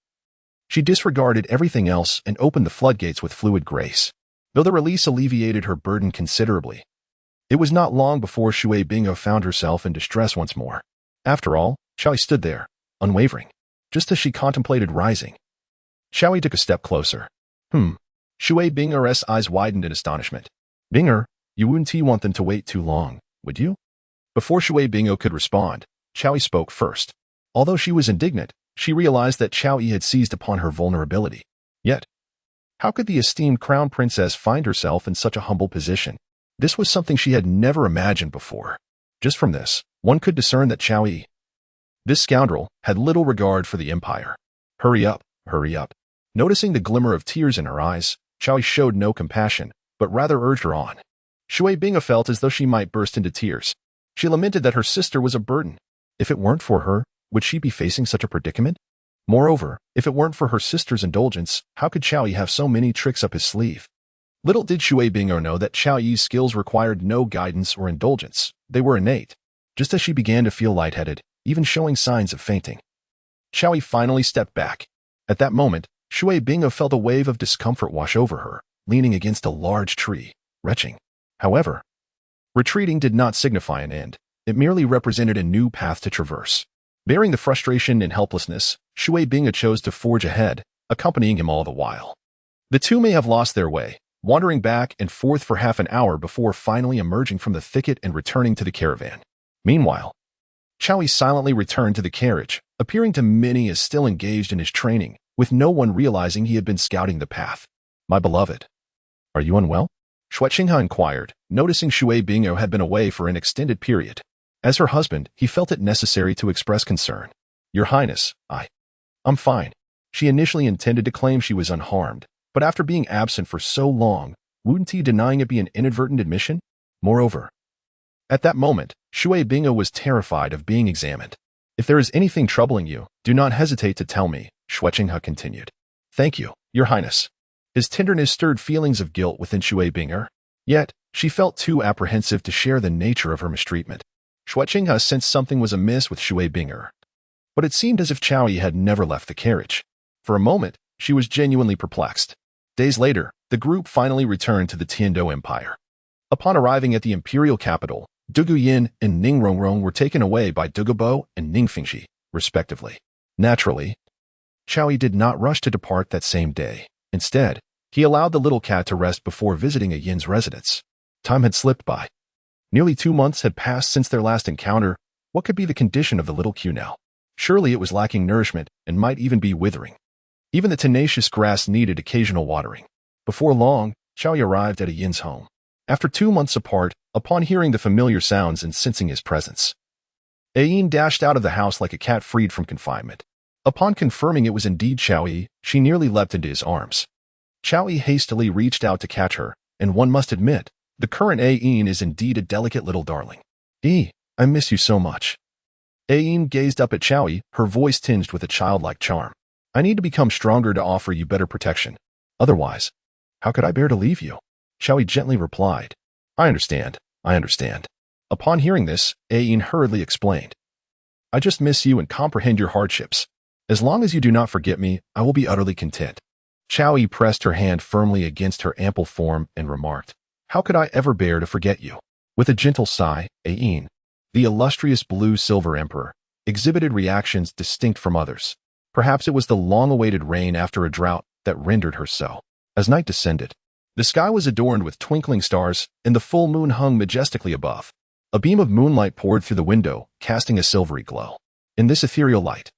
she disregarded everything else and opened the floodgates with fluid grace. Though the release alleviated her burden considerably, it was not long before Shui Bingo found herself in distress once more. After all, Xiaoyi stood there, unwavering, just as she contemplated rising. Xiaoyi took a step closer. Shui Binger's eyes widened in astonishment. Binger, you wouldn't want them to wait too long, would you? Before Shui Bingo could respond, Xiaoyi spoke first. Although she was indignant, she realized that Xiaoyi had seized upon her vulnerability. Yet, how could the esteemed crown princess find herself in such a humble position? This was something she had never imagined before. Just from this, one could discern that Xiaoyi, this scoundrel, had little regard for the empire. Hurry up, hurry up. Noticing the glimmer of tears in her eyes, Xiaoyi showed no compassion, but rather urged her on. Shui Binga felt as though she might burst into tears. She lamented that her sister was a burden. If it weren't for her, would she be facing such a predicament? Moreover, if it weren't for her sister's indulgence, how could Xiaoyi have so many tricks up his sleeve? Little did Shui Bingo know that Xiaoyi's skills required no guidance or indulgence. They were innate. Just as she began to feel lightheaded, even showing signs of fainting, Xiaoyi finally stepped back. At that moment, Shui Bingo felt a wave of discomfort wash over her, leaning against a large tree, retching. However, retreating did not signify an end. It merely represented a new path to traverse. Bearing the frustration and helplessness, Shui Binga chose to forge ahead, accompanying him all the while. The two may have lost their way, wandering back and forth for half an hour before finally emerging from the thicket and returning to the caravan. Meanwhile, Xiaoyi silently returned to the carriage, appearing to many as still engaged in his training, with no one realizing he had been scouting the path. My beloved, are you unwell? Zhuqing inquired, noticing Shui Bingo had been away for an extended period. As her husband, he felt it necessary to express concern. Your Highness, I'm fine. She initially intended to claim she was unharmed, but after being absent for so long, wouldn't he denying it be an inadvertent admission? Moreover, at that moment, Shui Bingo was terrified of being examined. If there is anything troubling you, do not hesitate to tell me, Zhuqing continued. Thank you, Your Highness. His tenderness stirred feelings of guilt within Shui Binger. Yet, she felt too apprehensive to share the nature of her mistreatment. Zhuqing sensed something was amiss with Shui Binger, but it seemed as if Xiaoyi had never left the carriage. For a moment, she was genuinely perplexed. Days later, the group finally returned to the Tiando Empire. Upon arriving at the imperial capital, Dugu Yin and Ning Rongrong were taken away by Dugu and Ning Fingxi, respectively. Naturally, Xiaoyi did not rush to depart that same day. Instead, he allowed the little cat to rest before visiting a Yin's residence. Time had slipped by. Nearly 2 months had passed since their last encounter. What could be the condition of the little Q now? Surely it was lacking nourishment and might even be withering. Even the tenacious grass needed occasional watering. Before long, Xiaoyi arrived at a Yin's home. After 2 months apart, upon hearing the familiar sounds and sensing his presence, Yin dashed out of the house like a cat freed from confinement. Upon confirming it was indeed Xiaoyi, she nearly leapt into his arms. Xiaoyi hastily reached out to catch her, and one must admit, the current Yin is indeed a delicate little darling. I miss you so much. Yin gazed up at Xiaoyi, her voice tinged with a childlike charm. I need to become stronger to offer you better protection. Otherwise, how could I bear to leave you? Xiaoyi gently replied. I understand. Upon hearing this, Yin hurriedly explained. I just miss you and comprehend your hardships. As long as you do not forget me, I will be utterly content. Xiaoyi pressed her hand firmly against her ample form and remarked, How could I ever bear to forget you? With a gentle sigh, Yin, the illustrious blue-silver emperor, exhibited reactions distinct from others. Perhaps it was the long-awaited rain after a drought that rendered her so. As night descended, the sky was adorned with twinkling stars, and the full moon hung majestically above. A beam of moonlight poured through the window, casting a silvery glow. In this ethereal light,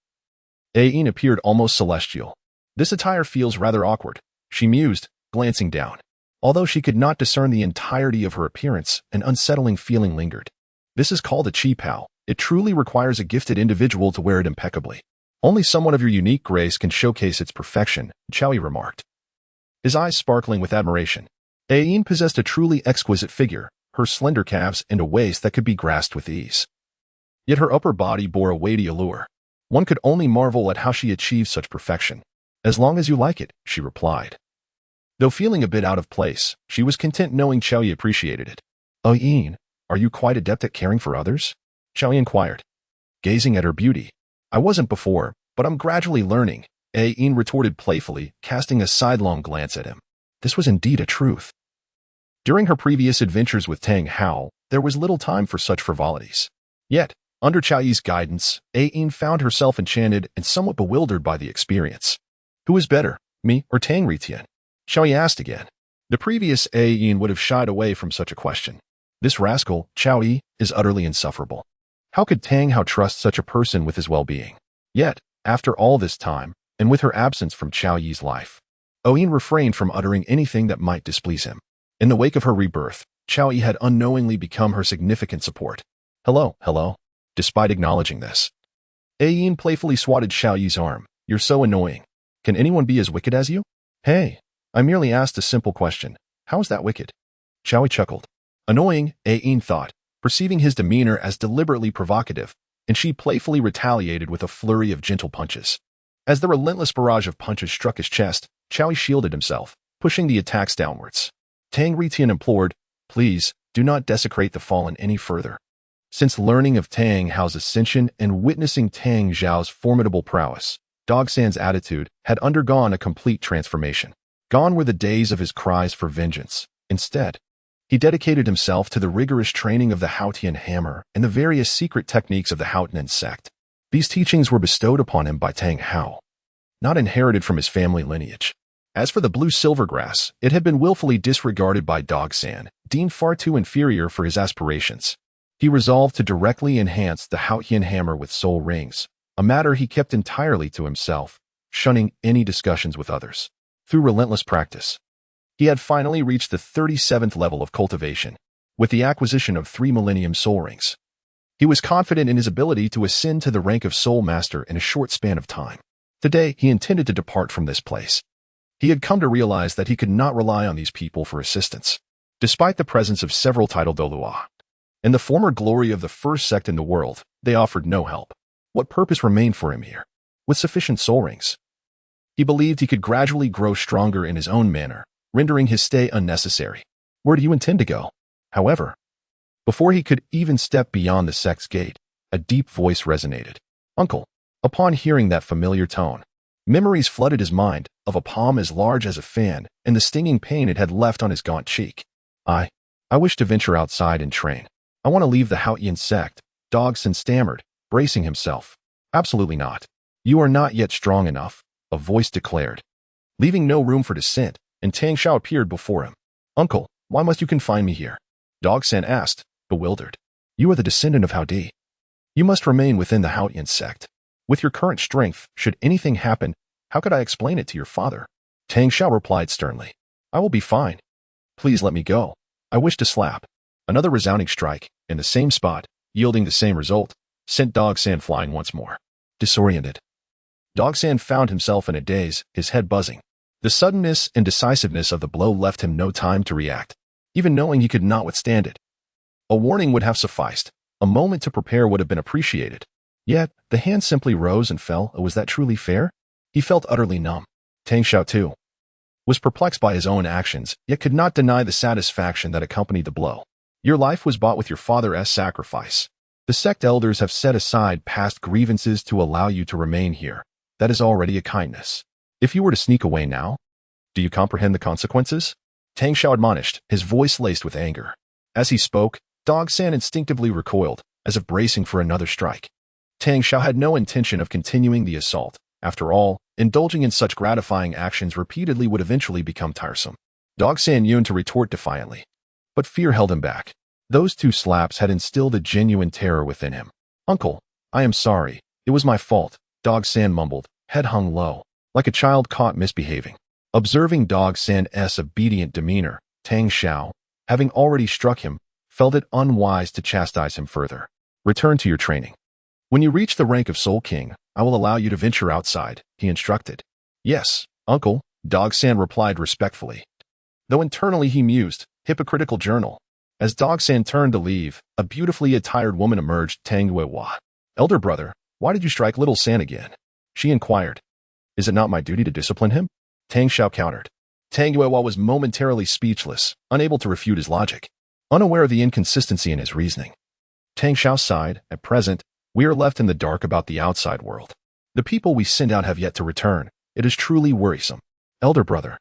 Yin appeared almost celestial. This attire feels rather awkward, she mused, glancing down. Although she could not discern the entirety of her appearance, an unsettling feeling lingered. This is called a chi pao. It truly requires a gifted individual to wear it impeccably. Only someone of your unique grace can showcase its perfection, Xiaoyi remarked, his eyes sparkling with admiration. Ayin possessed a truly exquisite figure, her slender calves and a waist that could be grasped with ease. Yet her upper body bore a weighty allure. One could only marvel at how she achieved such perfection. As long as you like it, she replied. Though feeling a bit out of place, she was content knowing Xiaoyi appreciated it. Ayin, are you quite adept at caring for others? Xiaoyi inquired, gazing at her beauty. I wasn't before, but I'm gradually learning, Ayin retorted playfully, casting a sidelong glance at him. This was indeed a truth. During her previous adventures with Tang Hao, there was little time for such frivolities. Yet, under Xiaoyi's guidance, Ayin found herself enchanted and somewhat bewildered by the experience. Who is better, me or Tang Ritian? Xiaoyi asked again. The previous Ayin would have shied away from such a question. This rascal, Xiaoyi, is utterly insufferable. How could Tang Hao trust such a person with his well-being? Yet, after all this time, and with her absence from Xiaoyi's life, Ayin refrained from uttering anything that might displease him. In the wake of her rebirth, Xiaoyi had unknowingly become her significant support. Hello. Despite acknowledging this, Ayin playfully swatted Xiaoyi's arm. You're so annoying. Can anyone be as wicked as you? Hey, I merely asked a simple question. How is that wicked? Xiaoyi chuckled. Annoying, Ayin thought, perceiving his demeanor as deliberately provocative, and she playfully retaliated with a flurry of gentle punches. As the relentless barrage of punches struck his chest, Xiaoyi shielded himself, pushing the attacks downwards. Tang Ritian implored, please, do not desecrate the fallen any further. Since learning of Tang Hao's ascension and witnessing Tang Zhao's formidable prowess, Dogsan's attitude had undergone a complete transformation. Gone were the days of his cries for vengeance. Instead, he dedicated himself to the rigorous training of the Haotian hammer and the various secret techniques of the Haotian sect. These teachings were bestowed upon him by Tang Hao, not inherited from his family lineage. As for the blue silvergrass, it had been willfully disregarded by Dogsan, deemed far too inferior for his aspirations. He resolved to directly enhance the Haotian hammer with soul rings, a matter he kept entirely to himself, shunning any discussions with others. Through relentless practice, he had finally reached the 37th level of cultivation, with the acquisition of 3 Millennium Soul Rings. He was confident in his ability to ascend to the rank of Soul Master in a short span of time. Today, he intended to depart from this place. He had come to realize that he could not rely on these people for assistance. Despite the presence of several Title Douluo and the former glory of the first sect in the world, they offered no help. What purpose remained for him here? With sufficient soul rings, he believed he could gradually grow stronger in his own manner, rendering his stay unnecessary. Where do you intend to go? However, before he could even step beyond the sect's gate, a deep voice resonated. Uncle. Upon hearing that familiar tone, memories flooded his mind of a palm as large as a fan and the stinging pain it had left on his gaunt cheek. I wish to venture outside and train. I want to leave the Haotian sect, Dogsan stammered, bracing himself. Absolutely not. You are not yet strong enough, a voice declared. Leaving no room for dissent, and Tang Hao appeared before him. Uncle, why must you confine me here? Dogsan asked, bewildered. You are the descendant of Haodi. You must remain within the Haotian sect. With your current strength, should anything happen, how could I explain it to your father? Tang Hao replied sternly. I will be fine. Please let me go. I wish to slap. Another resounding strike, in the same spot, yielding the same result, sent Dogsan flying once more. Disoriented, Dogsan found himself in a daze, his head buzzing. The suddenness and decisiveness of the blow left him no time to react, even knowing he could not withstand it. A warning would have sufficed. A moment to prepare would have been appreciated. Yet, the hand simply rose and fell. Was that truly fair? He felt utterly numb. Tang Hao, too, was perplexed by his own actions, yet could not deny the satisfaction that accompanied the blow. Your life was bought with your father's sacrifice. The sect elders have set aside past grievances to allow you to remain here. That is already a kindness. If you were to sneak away now, do you comprehend the consequences? Tang Hao admonished, his voice laced with anger. As he spoke, Dogsan instinctively recoiled, as if bracing for another strike. Tang Hao had no intention of continuing the assault. After all, indulging in such gratifying actions repeatedly would eventually become tiresome. Dogsan yearned to retort defiantly, but fear held him back. Those 2 slaps had instilled a genuine terror within him. Uncle, I am sorry. It was my fault, Dogsan mumbled, head hung low, like a child caught misbehaving. Observing Dogsan's obedient demeanor, Tang Hao, having already struck him, felt it unwise to chastise him further. Return to your training. When you reach the rank of Soul King, I will allow you to venture outside, he instructed. Yes, uncle, Dogsan replied respectfully. though internally he mused, hypocritical journal. As Dogsan turned to leave, a beautifully attired woman emerged. Tang Hao. Elder brother, why did you strike little San again? She inquired. Is it not my duty to discipline him? Tang Hao countered. Tang Hao was momentarily speechless, unable to refute his logic, unaware of the inconsistency in his reasoning. Tang Hao sighed. At present, we are left in the dark about the outside world. The people we send out have yet to return. It is truly worrisome. Elder brother,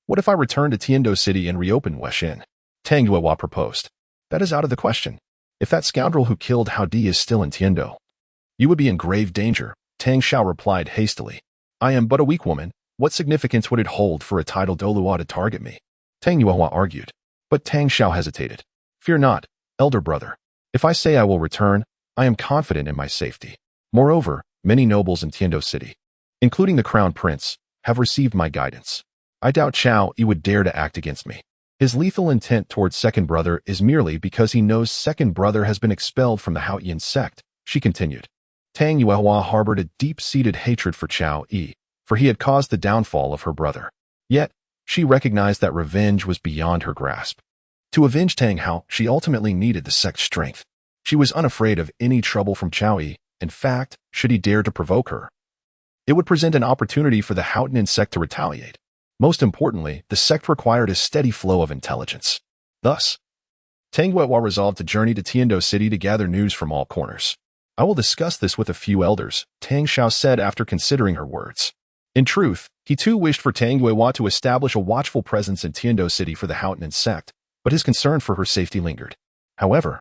what if I return to Tiendo City and reopen Weixin? Tang Hao proposed. That is out of the question. If that scoundrel who killed Hao Di is still in Tiendo, you would be in grave danger, Tang Hao replied hastily. I am but a weak woman. What significance would it hold for a Title Douluo to target me? Tang Hao argued. But Tang Hao hesitated. Fear not, elder brother. If I say I will return, I am confident in my safety. Moreover, many nobles in Tiendo City, including the Crown Prince, have received my guidance. I doubt Chao Yi would dare to act against me. His lethal intent towards second brother is merely because he knows second brother has been expelled from the Haoyan sect, she continued. Tang Hao harbored a deep-seated hatred for Chao Yi, for he had caused the downfall of her brother. Yet, she recognized that revenge was beyond her grasp. To avenge Tang Hao, she ultimately needed the sect's strength. She was unafraid of any trouble from Chao Yi. In fact, should he dare to provoke her, it would present an opportunity for the Haoyan sect to retaliate. Most importantly, the sect required a steady flow of intelligence. Thus, Tang Hao resolved to journey to Tiendo City to gather news from all corners. I will discuss this with a few elders, Tang Hao said after considering her words. In truth, he too wished for Tang Hao to establish a watchful presence in Tiendo City for the Haoyan sect, but his concern for her safety lingered. However,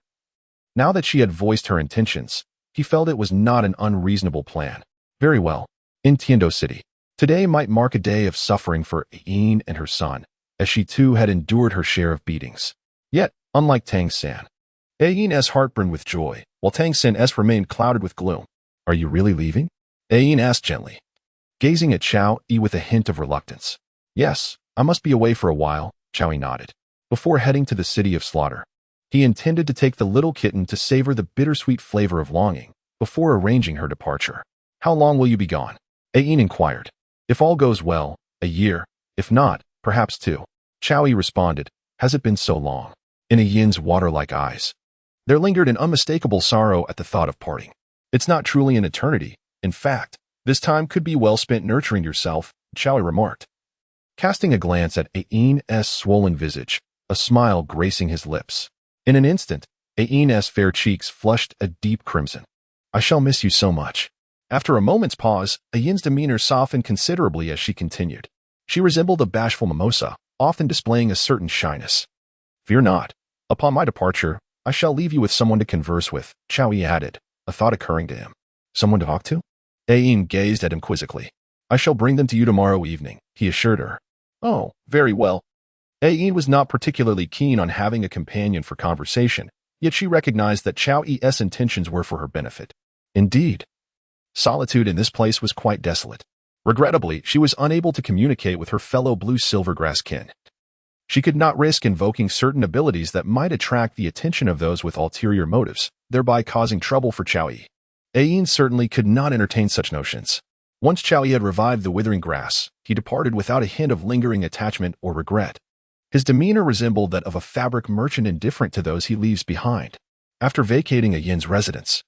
now that she had voiced her intentions, he felt it was not an unreasonable plan. Very well. In Tiendo City, today might mark a day of suffering for Yin and her son, as she too had endured her share of beatings. Yet, unlike Tang San, Yin's heart burned with joy, while Tang San's remained clouded with gloom. Are you really leaving? Yin asked gently, gazing at Chao Yi with a hint of reluctance. Yes, I must be away for a while, Chao Yi nodded. Before heading to the city of slaughter, he intended to take the little kitten to savor the bittersweet flavor of longing, before arranging her departure. How long will you be gone? Yin inquired. If all goes well, a year. If not, perhaps two. Chao Yi responded. Has it been so long? In Yin's water-like eyes, there lingered an unmistakable sorrow at the thought of parting. It's not truly an eternity. In fact, this time could be well spent nurturing yourself, Chao Yi remarked. Casting a glance at Yin's swollen visage, a smile gracing his lips. In an instant, Yin's fair cheeks flushed a deep crimson. I shall miss you so much. After a moment's pause, Yin's demeanor softened considerably as she continued. She resembled a bashful mimosa, often displaying a certain shyness. Fear not. Upon my departure, I shall leave you with someone to converse with, Chao Yi added, a thought occurring to him. Someone to talk to? Yin gazed at him quizzically. I shall bring them to you tomorrow evening, he assured her. Oh, very well. Yin was not particularly keen on having a companion for conversation, yet she recognized that Chao Yi's intentions were for her benefit. Indeed, solitude in this place was quite desolate. Regrettably, she was unable to communicate with her fellow blue silvergrass kin. She could not risk invoking certain abilities that might attract the attention of those with ulterior motives, thereby causing trouble for Chao Yi. Yin certainly could not entertain such notions. Once Chao Yi had revived the withering grass, he departed without a hint of lingering attachment or regret. His demeanor resembled that of a fabric merchant indifferent to those he leaves behind. After vacating Yin's residence,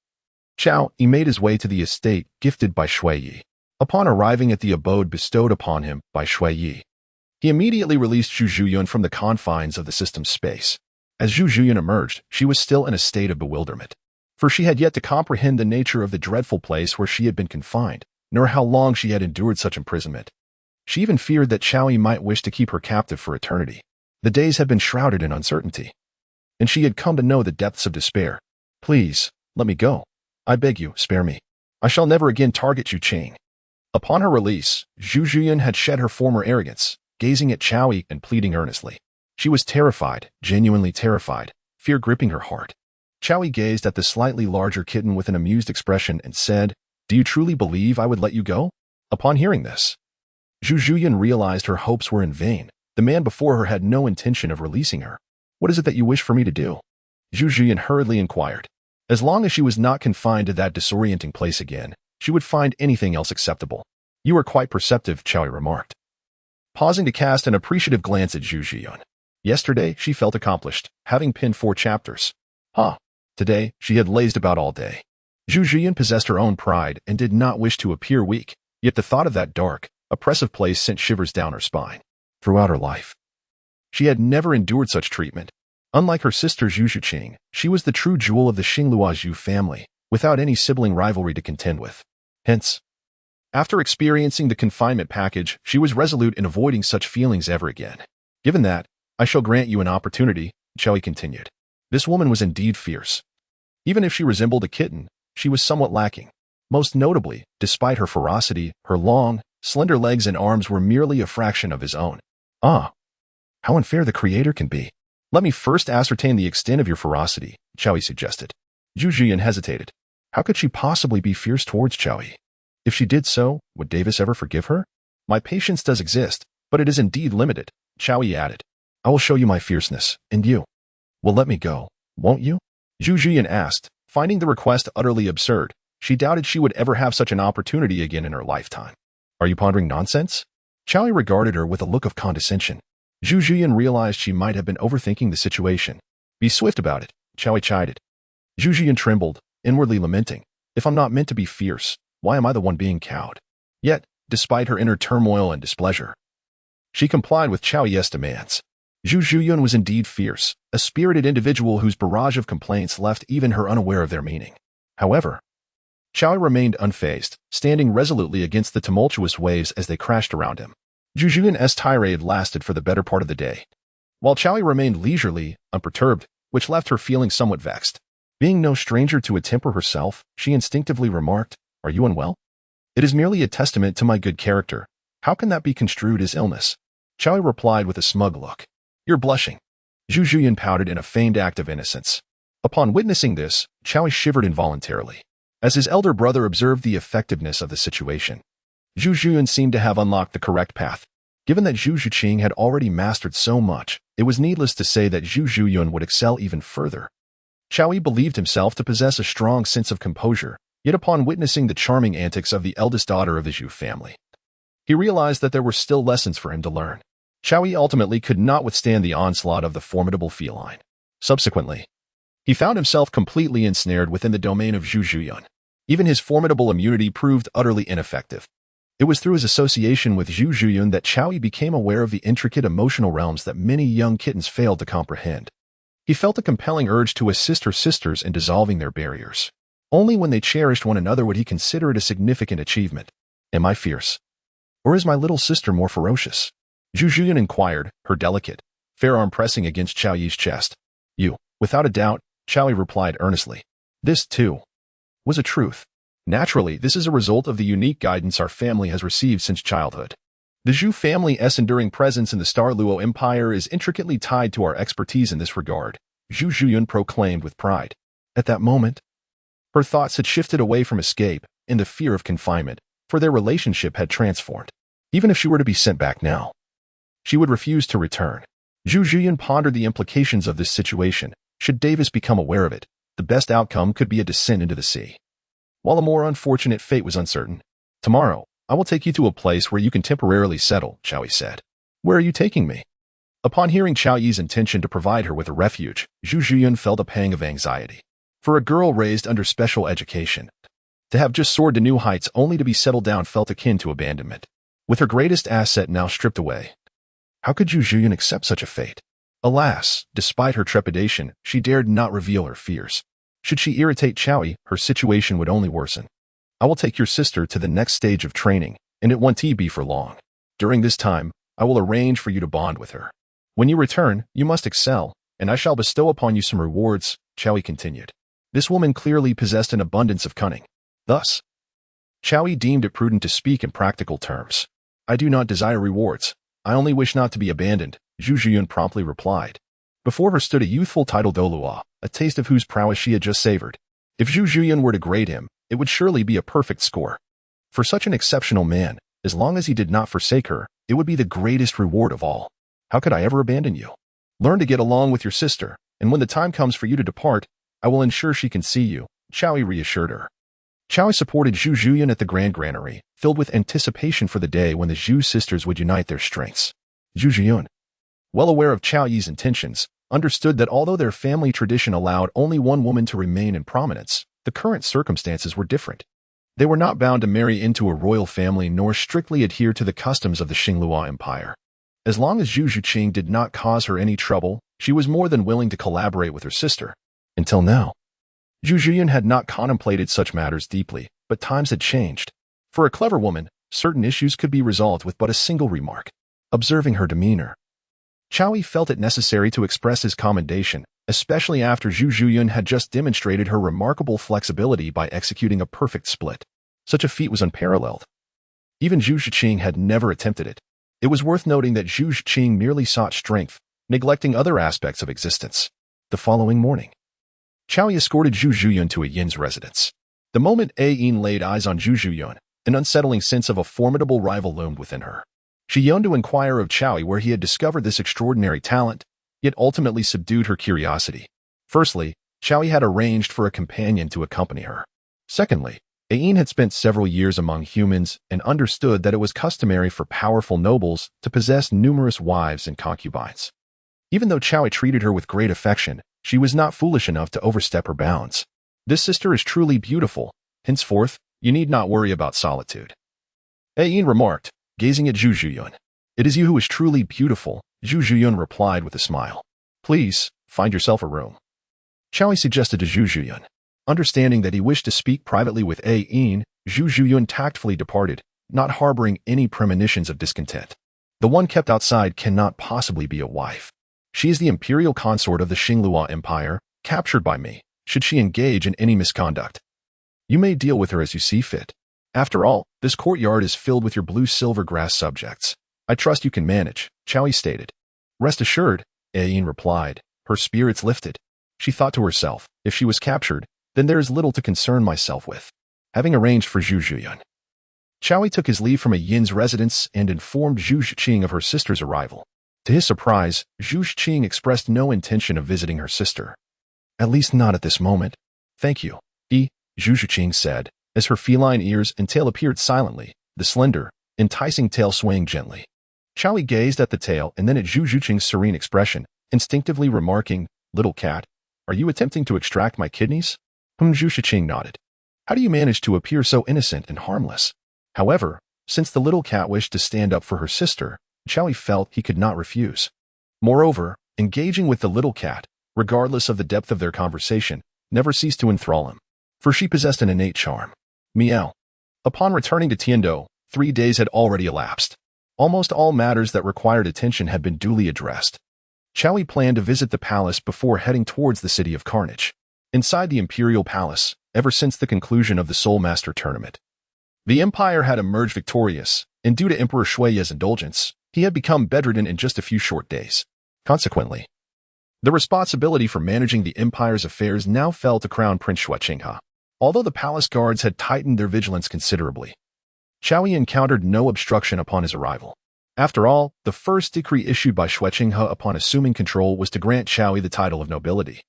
Chao Yi made his way to the estate gifted by Shui Yi. Upon arriving at the abode bestowed upon him by Shui Yi, he immediately released Zhuqing from the confines of the system's space. As Zhuqing emerged, she was still in a state of bewilderment, for she had yet to comprehend the nature of the dreadful place where she had been confined, nor how long she had endured such imprisonment. She even feared that Chao Yi might wish to keep her captive for eternity. The days had been shrouded in uncertainty, and she had come to know the depths of despair. Please, let me go. I beg you, spare me. I shall never again target Zhuqing. Upon her release, Zhuqing had shed her former arrogance, gazing at Chao Yi and pleading earnestly. She was terrified, genuinely terrified, fear gripping her heart. Chao Yi gazed at the slightly larger kitten with an amused expression and said, Do you truly believe I would let you go? Upon hearing this, Zhuqing realized her hopes were in vain. The man before her had no intention of releasing her. What is it that you wish for me to do? Zhuqing hurriedly inquired. As long as she was not confined to that disorienting place again, she would find anything else acceptable. You are quite perceptive, Chao Yi remarked. pausing to cast an appreciative glance at Zhuqing. Yesterday, she felt accomplished, having pinned 4 chapters. Today, she had lazed about all day. Zhuqing possessed her own pride and did not wish to appear weak, yet the thought of that dark, oppressive place sent shivers down her spine. Throughout her life, she had never endured such treatment. Unlike her sister Zhuqing, she was the true jewel of the Xingluo Zhu family, without any sibling rivalry to contend with. Hence, after experiencing the confinement package, she was resolute in avoiding such feelings ever again. Given that, I shall grant you an opportunity, Chowie continued. This woman was indeed fierce. Even if she resembled a kitten, she was somewhat lacking. Most notably, despite her ferocity, her long, slender legs and arms were merely a fraction of his own. How unfair the creator can be. Let me first ascertain the extent of your ferocity, Chowie suggested. Zhuqing hesitated. How could she possibly be fierce towards Chowie? If she did so, would Davis ever forgive her? My patience does exist, but it is indeed limited, Chowie added. I will show you my fierceness, and you will let me go, won't you? Zhuqing asked, finding the request utterly absurd. She doubted she would ever have such an opportunity again in her lifetime. Are you pondering nonsense? Chowie regarded her with a look of condescension. Zhuqing realized she might have been overthinking the situation. Be swift about it, Chowie chided. Zhuqing trembled, inwardly lamenting. If I'm not meant to be fierce, why am I the one being cowed? Yet, despite her inner turmoil and displeasure, she complied with Chowie's demands. Zhuqing was indeed fierce, a spirited individual whose barrage of complaints left even her unaware of their meaning. However, Chowie remained unfazed, standing resolutely against the tumultuous waves as they crashed around him. Zhuqing's tirade lasted for the better part of the day, while Chowie remained leisurely, unperturbed, which left her feeling somewhat vexed. Being no stranger to a temper herself, she instinctively remarked, Are you unwell? It is merely a testament to my good character. How can that be construed as illness? Chowie replied with a smug look. You're blushing. Zhuqing pouted in a feigned act of innocence. Upon witnessing this, Chowie shivered involuntarily. As his elder brother observed the effectiveness of the situation, Zhuqing seemed to have unlocked the correct path. Given that Zhuqing had already mastered so much, it was needless to say that Zhuqing would excel even further. Chowie believed himself to possess a strong sense of composure, yet upon witnessing the charming antics of the eldest daughter of the Zhu family, he realized that there were still lessons for him to learn. Chowie ultimately could not withstand the onslaught of the formidable feline. Subsequently, he found himself completely ensnared within the domain of Zhuqing. Even his formidable immunity proved utterly ineffective. It was through his association with Zhuqing that Chowie became aware of the intricate emotional realms that many young kittens failed to comprehend. He felt a compelling urge to assist her sisters in dissolving their barriers. Only when they cherished one another would he consider it a significant achievement. Am I fierce? Or is my little sister more ferocious? Zhuqing inquired, her delicate, fair arm pressing against Chowie's chest. You, without a doubt, Chowie replied earnestly. This, too, was a truth. Naturally, this is a result of the unique guidance our family has received since childhood. The Zhu family's enduring presence in the Star Luo Empire is intricately tied to our expertise in this regard, Zhuqing proclaimed with pride. At that moment, her thoughts had shifted away from escape and the fear of confinement, for their relationship had transformed. Even if she were to be sent back now, she would refuse to return. Zhuqing pondered the implications of this situation. Should Davis become aware of it, the best outcome could be a descent into the sea, while a more unfortunate fate was uncertain. Tomorrow, I will take you to a place where you can temporarily settle, Chowie said. Where are you taking me? Upon hearing Chowie's intention to provide her with a refuge, Zhuqing felt a pang of anxiety. For a girl raised under special education, to have just soared to new heights only to be settled down felt akin to abandonment. With her greatest asset now stripped away, how could Zhuqing accept such a fate? Alas, despite her trepidation, she dared not reveal her fears. Should she irritate Chowie, her situation would only worsen. I will take your sister to the next stage of training, and it won't be for long. During this time, I will arrange for you to bond with her. When you return, you must excel, and I shall bestow upon you some rewards, Chowie continued. This woman clearly possessed an abundance of cunning. Thus, Chowie deemed it prudent to speak in practical terms. I do not desire rewards. I only wish not to be abandoned, Zhuqing promptly replied. Before her stood a youthful Title Douluo, a taste of whose prowess she had just savored. If Zhuqing were to grade him, it would surely be a perfect score. For such an exceptional man, as long as he did not forsake her, it would be the greatest reward of all. How could I ever abandon you? Learn to get along with your sister, and when the time comes for you to depart, I will ensure she can see you, Chowie reassured her. Chow supported Zhu Zhuyan at the Grand Granary, filled with anticipation for the day when the Zhu sisters would unite their strengths. Zhu Zhuyan, well aware of Chow Yi's intentions, understood that although their family tradition allowed only one woman to remain in prominence, the current circumstances were different. They were not bound to marry into a royal family nor strictly adhere to the customs of the Xinglua Empire. As long as Zhuqing did not cause her any trouble, she was more than willing to collaborate with her sister. Until now. Zhu Zhuyan had not contemplated such matters deeply, but times had changed. For a clever woman, certain issues could be resolved with but a single remark. Observing her demeanor, Chow Yi felt it necessary to express his commendation, especially after Zhu Zhuyan had just demonstrated her remarkable flexibility by executing a perfect split. Such a feat was unparalleled. Even Zhuqing had never attempted it. It was worth noting that Zhuqing merely sought strength, neglecting other aspects of existence. The following morning, Chow Yi escorted Zhu Zhuyan to a Yin's residence. The moment Yin laid eyes on Zhu Zhuyan, an unsettling sense of a formidable rival loomed within her. She yearned to inquire of Chow Yi where he had discovered this extraordinary talent, yet ultimately subdued her curiosity. Firstly, Chow Yi had arranged for a companion to accompany her. Secondly, Yin had spent several years among humans and understood that it was customary for powerful nobles to possess numerous wives and concubines. Even though Chow Yi treated her with great affection, she was not foolish enough to overstep her bounds. This sister is truly beautiful. Henceforth, you need not worry about solitude. Yin remarked, gazing at Zhu Zhuyan. It is you who is truly beautiful, Zhu Zhuyan replied with a smile. Please, find yourself a room. Chow Yi suggested to Zhu Zhuyan. Understanding that he wished to speak privately with Yin, Zhu Zhuyan tactfully departed, not harboring any premonitions of discontent. The one kept outside cannot possibly be a wife. She is the imperial consort of the Xinglua Empire, captured by me, should she engage in any misconduct. You may deal with her as you see fit. After all, this courtyard is filled with your blue-silver grass subjects. I trust you can manage, Chow Yi stated. Rest assured, Yin replied, her spirits lifted. She thought to herself, if she was captured, then there is little to concern myself with. Having arranged for Zhu Zhuyan, Chow Yi took his leave from a Yin's residence and informed Zhuqing of her sister's arrival. To his surprise, Zhuqing expressed no intention of visiting her sister. At least not at this moment. Thank you, Zhuqing said, as her feline ears and tail appeared silently, the slender, enticing tail swaying gently. Chow Yi gazed at the tail and then at Zhuqing's serene expression, instinctively remarking, "Little cat, are you attempting to extract my kidneys?" Zhuqing nodded. How do you manage to appear so innocent and harmless? However, since the little cat wished to stand up for her sister, Chow Yi felt he could not refuse. Moreover, engaging with the little cat, regardless of the depth of their conversation, never ceased to enthrall him, for she possessed an innate charm. Meow. Upon returning to Tiando, 3 days had already elapsed. Almost all matters that required attention had been duly addressed. Chow Yi planned to visit the palace before heading towards the city of Carnage. Inside the imperial palace, ever since the conclusion of the Soul Master tournament, the empire had emerged victorious, and due to Emperor Shui's indulgence, he had become bedridden in just a few short days. Consequently, the responsibility for managing the empire's affairs now fell to Crown Prince Zhuqing. Although the palace guards had tightened their vigilance considerably, Chow Yi encountered no obstruction upon his arrival. After all, the first decree issued by Zhuqing upon assuming control was to grant Chow Yi the title of nobility,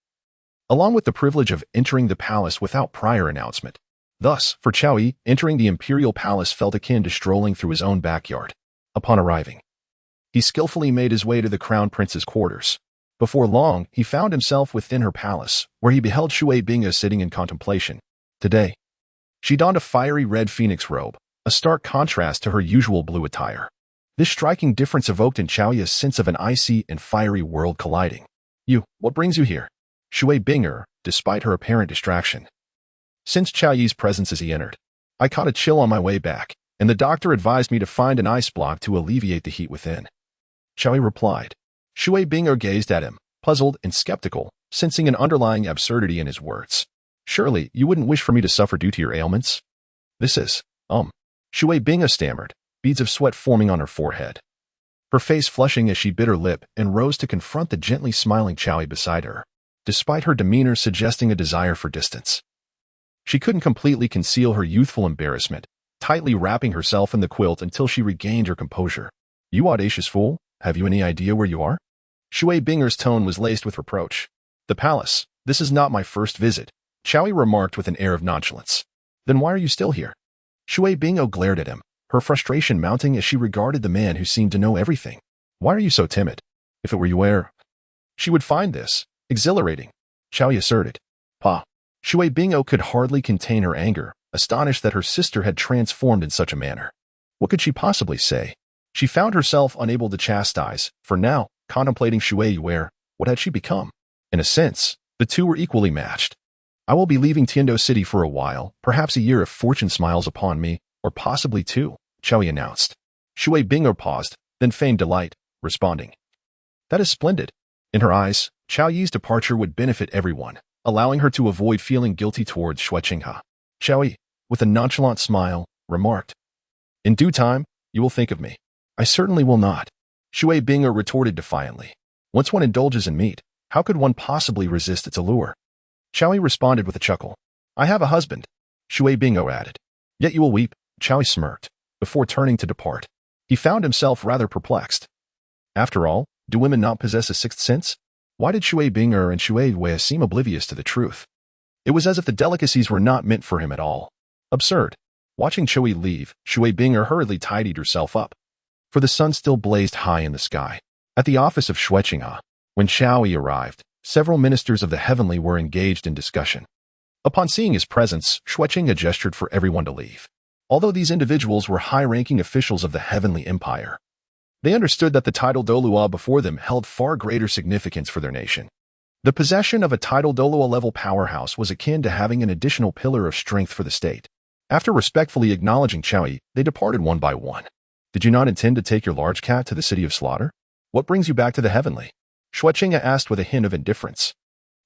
along with the privilege of entering the palace without prior announcement. Thus, for Chow Yi, entering the imperial palace felt akin to strolling through his own backyard. Upon arriving, he skillfully made his way to the crown prince's quarters. Before long, he found himself within her palace, where he beheld Shui Binga sitting in contemplation. Today, she donned a fiery red phoenix robe, a stark contrast to her usual blue attire. This striking difference evoked in Chow Yi a sense of an icy and fiery world colliding. What brings you here? Shui Binger, despite her apparent distraction, sensed Chow Yi's presence as he entered. I caught a chill on my way back, and the doctor advised me to find an ice block to alleviate the heat within. Chow Yi replied. Shui Binger gazed at him, puzzled and skeptical, sensing an underlying absurdity in his words. Surely, you wouldn't wish for me to suffer due to your ailments? This is, Shui Binger stammered, beads of sweat forming on her forehead. Her face flushing as she bit her lip and rose to confront the gently smiling Chow Yi beside her, despite her demeanor suggesting a desire for distance. She couldn't completely conceal her youthful embarrassment, tightly wrapping herself in the quilt until she regained her composure. You audacious fool, have you any idea where you are? Shui Binger's tone was laced with reproach. The palace, this is not my first visit, Chow Yi remarked with an air of nonchalance. Then why are you still here? Shui Bingo glared at him, her frustration mounting as she regarded the man who seemed to know everything. Why are you so timid? If it were you, she would find this exhilarating, Xiao Yi asserted. Pa. Shui Bingo could hardly contain her anger, astonished that her sister had transformed in such a manner. What could she possibly say? She found herself unable to chastise, for now, contemplating Shui Yi, what had she become? In a sense, the two were equally matched. I will be leaving Tiando City for a while, perhaps a year if fortune smiles upon me, or possibly two, Xiao Yi announced. Shui Bingo paused, then feigned delight, responding. That is splendid. In her eyes, Xiao Yi's departure would benefit everyone, allowing her to avoid feeling guilty towards Zhuqing. Xiao Yi, with a nonchalant smile, remarked. In due time, you will think of me. I certainly will not. Shui Bingo retorted defiantly. Once one indulges in meat, how could one possibly resist its allure? Xiao Yi responded with a chuckle. I have a husband, Shui Bingo added. Yet you will weep, Xiao Yi smirked, before turning to depart. He found himself rather perplexed. After all, do women not possess a sixth sense? Why did Shui Bingo and Shui Wei seem oblivious to the truth? It was as if the delicacies were not meant for him at all. Absurd. Watching Shui leave, Shui Bingo hurriedly tidied herself up. For the sun still blazed high in the sky. At the office of Zhuqing, when Xiao Yi arrived, several ministers of the heavenly were engaged in discussion. Upon seeing his presence, Zhuqing gestured for everyone to leave. Although these individuals were high-ranking officials of the heavenly empire, they understood that the Title Douluo before them held far greater significance for their nation. The possession of a Title Douluo-level powerhouse was akin to having an additional pillar of strength for the state. After respectfully acknowledging Xiao Yi, they departed one by one. Did you not intend to take your large cat to the city of slaughter? What brings you back to the heavenly? Zhuqing asked with a hint of indifference.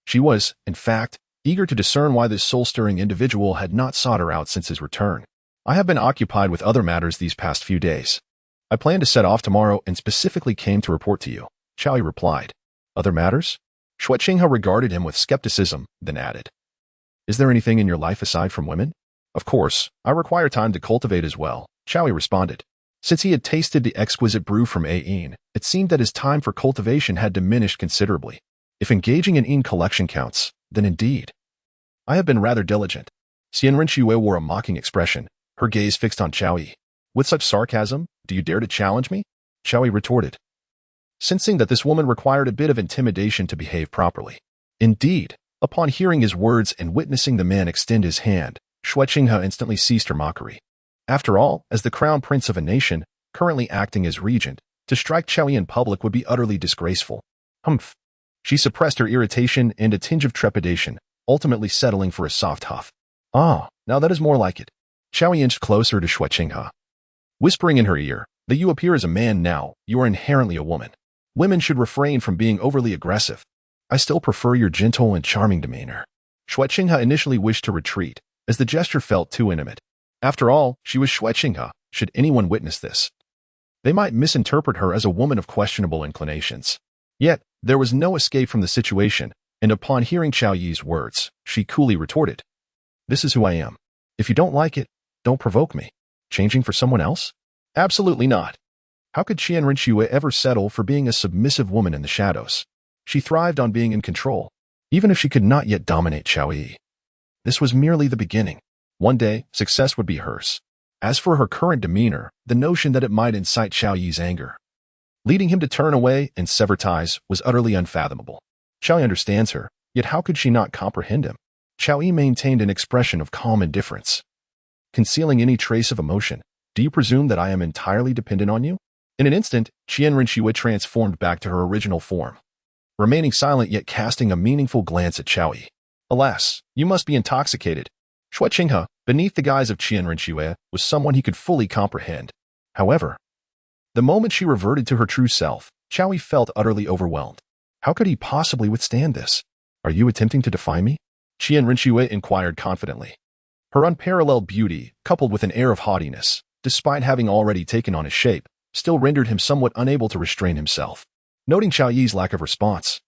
She was, in fact, eager to discern why this soul-stirring individual had not sought her out since his return. I have been occupied with other matters these past few days. I plan to set off tomorrow and specifically came to report to you, Xiao Yi replied. Other matters? Zhuqing regarded him with skepticism, then added. Is there anything in your life aside from women? Of course, I require time to cultivate as well, Xiao Yi responded. Since he had tasted the exquisite brew from Ain, it seemed that his time for cultivation had diminished considerably. If engaging in Ain collection counts, then indeed. I have been rather diligent. Xianren Xue wore a mocking expression, her gaze fixed on Xiao Yi. With such sarcasm, do you dare to challenge me? Xiao Yi retorted, sensing that this woman required a bit of intimidation to behave properly. Indeed, upon hearing his words and witnessing the man extend his hand, Zhuqing instantly ceased her mockery. After all, as the crown prince of a nation, currently acting as regent, to strike Xiao Yi in public would be utterly disgraceful. Humph. She suppressed her irritation and a tinge of trepidation, ultimately settling for a soft huff. Ah, now that is more like it. Xiao Yi inched closer to Zhuqing, whispering in her ear, that you appear as a man now, you are inherently a woman. Women should refrain from being overly aggressive. I still prefer your gentle and charming demeanor. Zhuqing initially wished to retreat, as the gesture felt too intimate. After all, she was Zhuqing. Should anyone witness this, they might misinterpret her as a woman of questionable inclinations. Yet, there was no escape from the situation, and upon hearing Xiao Yi's words, she coolly retorted, This is who I am. If you don't like it, don't provoke me. Changing for someone else? Absolutely not. How could Xianren Xue ever settle for being a submissive woman in the shadows? She thrived on being in control, even if she could not yet dominate Xiao Yi. This was merely the beginning. One day, success would be hers. As for her current demeanor, the notion that it might incite Xiao Yi's anger, leading him to turn away and sever ties, was utterly unfathomable. Xiao Yi understands her, yet how could she not comprehend him? Xiao Yi maintained an expression of calm indifference, concealing any trace of emotion. Do you presume that I am entirely dependent on you? In an instant, Xianren Xue transformed back to her original form, remaining silent yet casting a meaningful glance at Xiao Yi. Alas, you must be intoxicated. Zhuqing, beneath the guise of Xianren Xue, was someone he could fully comprehend. However, the moment she reverted to her true self, Xiao Yi felt utterly overwhelmed. How could he possibly withstand this? Are you attempting to defy me? Xianren Xue inquired confidently. Her unparalleled beauty, coupled with an air of haughtiness, despite having already taken on his shape, still rendered him somewhat unable to restrain himself. Noting Xiao Yi's lack of response,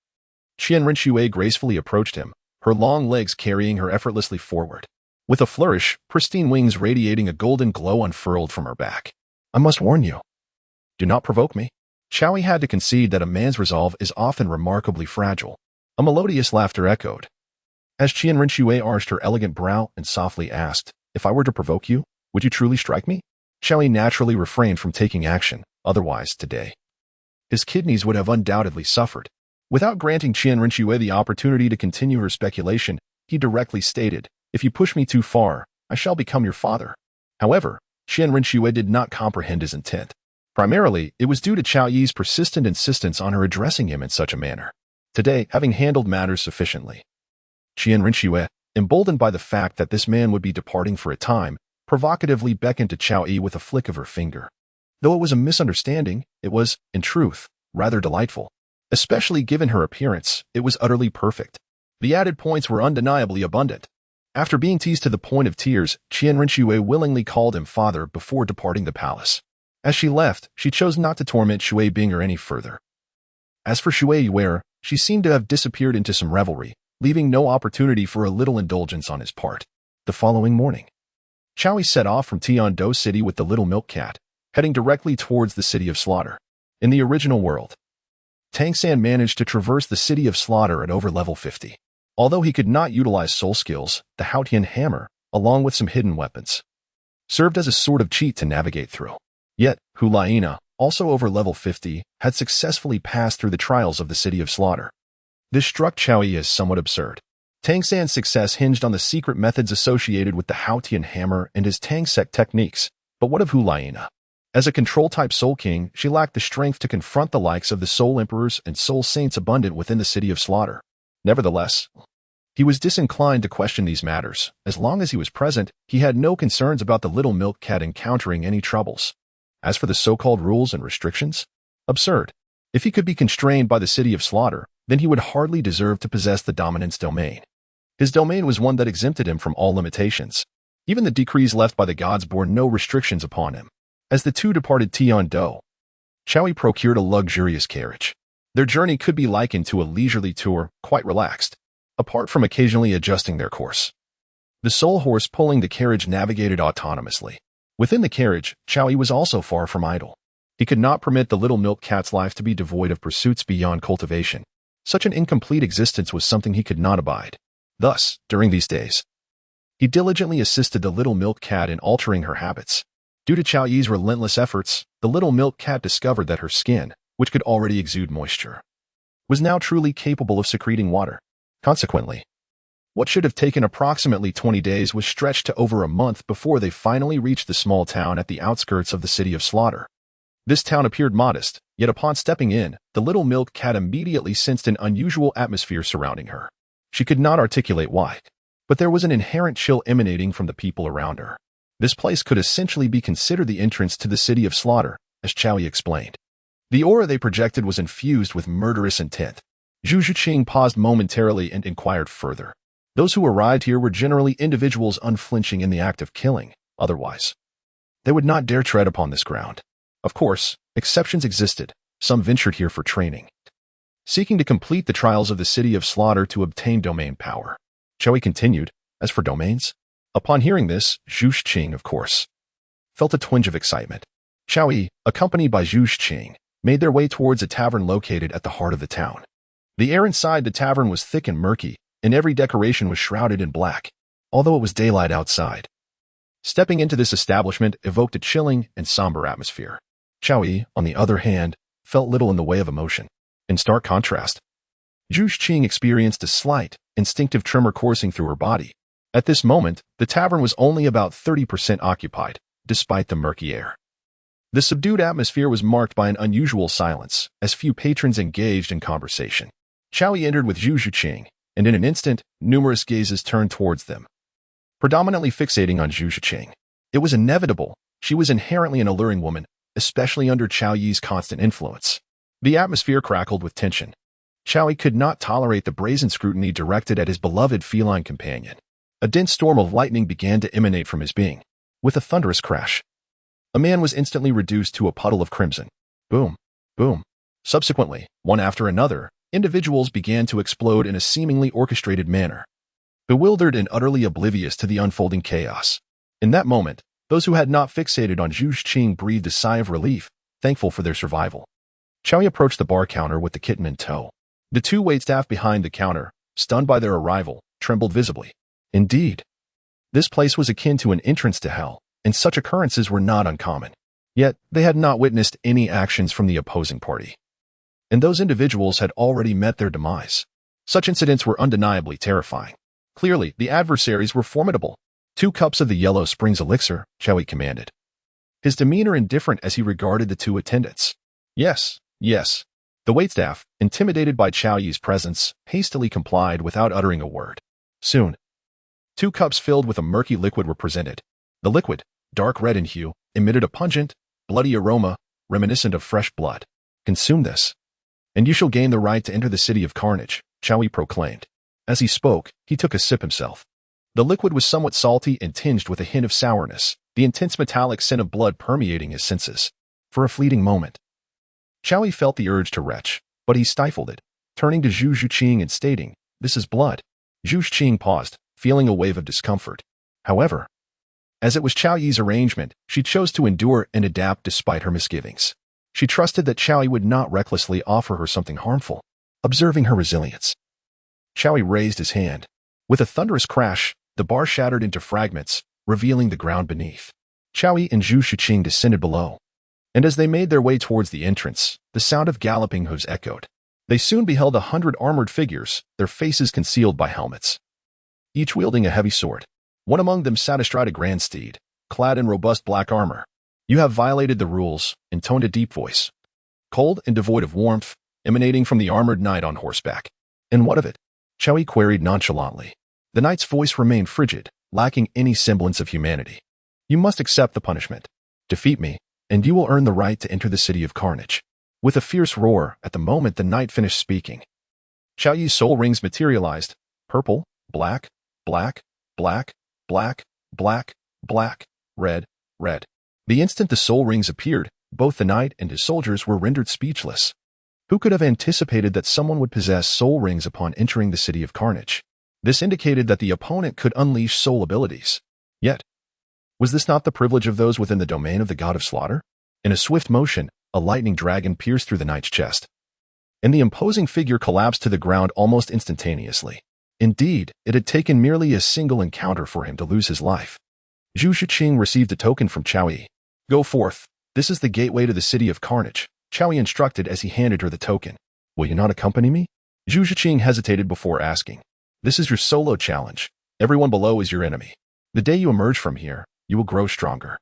Xianren Xue gracefully approached him, her long legs carrying her effortlessly forward. With a flourish, pristine wings radiating a golden glow unfurled from her back. I must warn you. Do not provoke me. Xiao Yi had to concede that a man's resolve is often remarkably fragile. A melodious laughter echoed, as Xianren Xue arched her elegant brow and softly asked, If I were to provoke you, would you truly strike me? Xiaoyi naturally refrained from taking action, otherwise today his kidneys would have undoubtedly suffered. Without granting Qian Rinxue the opportunity to continue her speculation, he directly stated, "If you push me too far, I shall become your father." However, Qian Rinxue did not comprehend his intent. Primarily, it was due to Qiao Yi's persistent insistence on her addressing him in such a manner. Today, having handled matters sufficiently, Qian Rinxue, emboldened by the fact that this man would be departing for a time, provocatively beckoned to Qiao Yi with a flick of her finger. Though it was a misunderstanding, it was, in truth, rather delightful. Especially given her appearance, it was utterly perfect. The added points were undeniably abundant. After being teased to the point of tears, Qian Rinxue willingly called him father before departing the palace. As she left, she chose not to torment Shui Binger any further. As for Shui Yuer, she seemed to have disappeared into some revelry, leaving no opportunity for a little indulgence on his part. The following morning, Qiaoyi set off from Tiandou City with the little milk cat, heading directly towards the City of Slaughter. In the original world, Tang San managed to traverse the City of Slaughter at over level 50. Although he could not utilize soul skills, the Haotian hammer, along with some hidden weapons, served as a sort of cheat to navigate through. Yet, Hulaina, also over level 50, had successfully passed through the trials of the City of Slaughter. This struck Qiaoyi as somewhat absurd. Tang San's success hinged on the secret methods associated with the Haotian hammer and his Tang Sect techniques, but what of Hulaina? As a control-type Soul King, she lacked the strength to confront the likes of the Soul Emperors and Soul Saints abundant within the City of Slaughter. Nevertheless, he was disinclined to question these matters. As long as he was present, he had no concerns about the little milk cat encountering any troubles. As for the so-called rules and restrictions, absurd. If he could be constrained by the City of Slaughter, then he would hardly deserve to possess the dominance domain. His domain was one that exempted him from all limitations. Even the decrees left by the gods bore no restrictions upon him. As the two departed Tiandou, Qiaoyi procured a luxurious carriage. Their journey could be likened to a leisurely tour, quite relaxed, apart from occasionally adjusting their course. The soul horse pulling the carriage navigated autonomously. Within the carriage, Qiaoyi was also far from idle. He could not permit the little milk cat's life to be devoid of pursuits beyond cultivation. Such an incomplete existence was something he could not abide. Thus, during these days, he diligently assisted the little milk cat in altering her habits. Due to Qiao Yi's relentless efforts, the little milk cat discovered that her skin, which could already exude moisture, was now truly capable of secreting water. Consequently, what should have taken approximately 20 days was stretched to over a month before they finally reached the small town at the outskirts of the City of Slaughter. This town appeared modest, yet upon stepping in, the little milk cat immediately sensed an unusual atmosphere surrounding her. She could not articulate why, but there was an inherent chill emanating from the people around her. This place could essentially be considered the entrance to the City of Slaughter, as Qiaoyi explained. The aura they projected was infused with murderous intent. Zhuqing paused momentarily and inquired further. Those who arrived here were generally individuals unflinching in the act of killing. Otherwise, they would not dare tread upon this ground. Of course, exceptions existed. Some ventured here for training, seeking to complete the trials of the City of Slaughter to obtain domain power. Qiaoyi continued, as for domains? Upon hearing this, Zhuqing, of course, felt a twinge of excitement. Qiaoyi, accompanied by Zhuqing, made their way towards a tavern located at the heart of the town. The air inside the tavern was thick and murky, and every decoration was shrouded in black, although it was daylight outside. Stepping into this establishment evoked a chilling and somber atmosphere. Qiaoyi, on the other hand, felt little in the way of emotion. In stark contrast, Zhuqing experienced a slight, instinctive tremor coursing through her body. At this moment, the tavern was only about 30% occupied, despite the murky air. The subdued atmosphere was marked by an unusual silence, as few patrons engaged in conversation. Qiaoyi entered with Zhuqing, and in an instant, numerous gazes turned towards them, predominantly fixating on Zhuqing. It was inevitable. She was inherently an alluring woman, especially under Qiao Yi's constant influence. The atmosphere crackled with tension. Qiaoyi could not tolerate the brazen scrutiny directed at his beloved feline companion. A dense storm of lightning began to emanate from his being. With a thunderous crash, a man was instantly reduced to a puddle of crimson. Boom, boom. Subsequently, one after another, individuals began to explode in a seemingly orchestrated manner, bewildered and utterly oblivious to the unfolding chaos. In that moment, those who had not fixated on Zhuqing breathed a sigh of relief, thankful for their survival. Qiaoyi approached the bar counter with the kitten in tow. The two waitstaff behind the counter, stunned by their arrival, trembled visibly. Indeed, This place was akin to an entrance to hell, and such occurrences were not uncommon. Yet, they had not witnessed any actions from the opposing party. And those individuals had already met their demise. Such incidents were undeniably terrifying. Clearly, the adversaries were formidable. 2 cups of the Yellow Springs elixir, Chowie commanded. His demeanor indifferent as he regarded the 2 attendants. Yes, yes. The waitstaff, intimidated by Chow Yi's presence, hastily complied without uttering a word. Soon, 2 cups filled with a murky liquid were presented. The liquid, dark red in hue, emitted a pungent, bloody aroma, reminiscent of fresh blood. Consume this, and you shall gain the right to enter the city of carnage, Chow Yi proclaimed. As he spoke, he took a sip himself. The liquid was somewhat salty and tinged with a hint of sourness, the intense metallic scent of blood permeating his senses. For a fleeting moment, Chow Yi felt the urge to retch, but he stifled it, turning to Zhuqing and stating, "This is blood." Zhuqing paused, feeling a wave of discomfort. However, as it was Chow Yi's arrangement, she chose to endure and adapt despite her misgivings. She trusted that Chow Yi would not recklessly offer her something harmful. Observing her resilience, Chow Yi raised his hand. With a thunderous crash, the bar shattered into fragments, revealing the ground beneath. Chow Yi and Zhuqing descended below. And as they made their way towards the entrance, the sound of galloping hooves echoed. They soon beheld 100 armored figures, their faces concealed by helmets, each wielding a heavy sword. One among them sat astride a grand steed, clad in robust black armor. "You have violated the rules," intoned a deep voice, cold and devoid of warmth, emanating from the armored knight on horseback. "And what of it?" Chow Yi queried nonchalantly. The knight's voice remained frigid, lacking any semblance of humanity. "You must accept the punishment. Defeat me, and you will earn the right to enter the city of carnage." With a fierce roar, at the moment the knight finished speaking, Chow Yi's soul rings materialized. Purple, black, black, black, black, black, black, red, red. The instant the soul rings appeared, both the knight and his soldiers were rendered speechless. Who could have anticipated that someone would possess soul rings upon entering the city of carnage? This indicated that the opponent could unleash soul abilities. Yet, was this not the privilege of those within the domain of the god of slaughter? In a swift motion, a lightning dragon pierced through the knight's chest, and the imposing figure collapsed to the ground almost instantaneously. Indeed, it had taken merely a single encounter for him to lose his life. Zhuqing received a token from Chow Yi. "Go forth. This is the gateway to the city of carnage," Chow Yi instructed as he handed her the token. "Will you not accompany me?" Zhuqing hesitated before asking. "This is your solo challenge. Everyone below is your enemy. The day you emerge from here, you will grow stronger.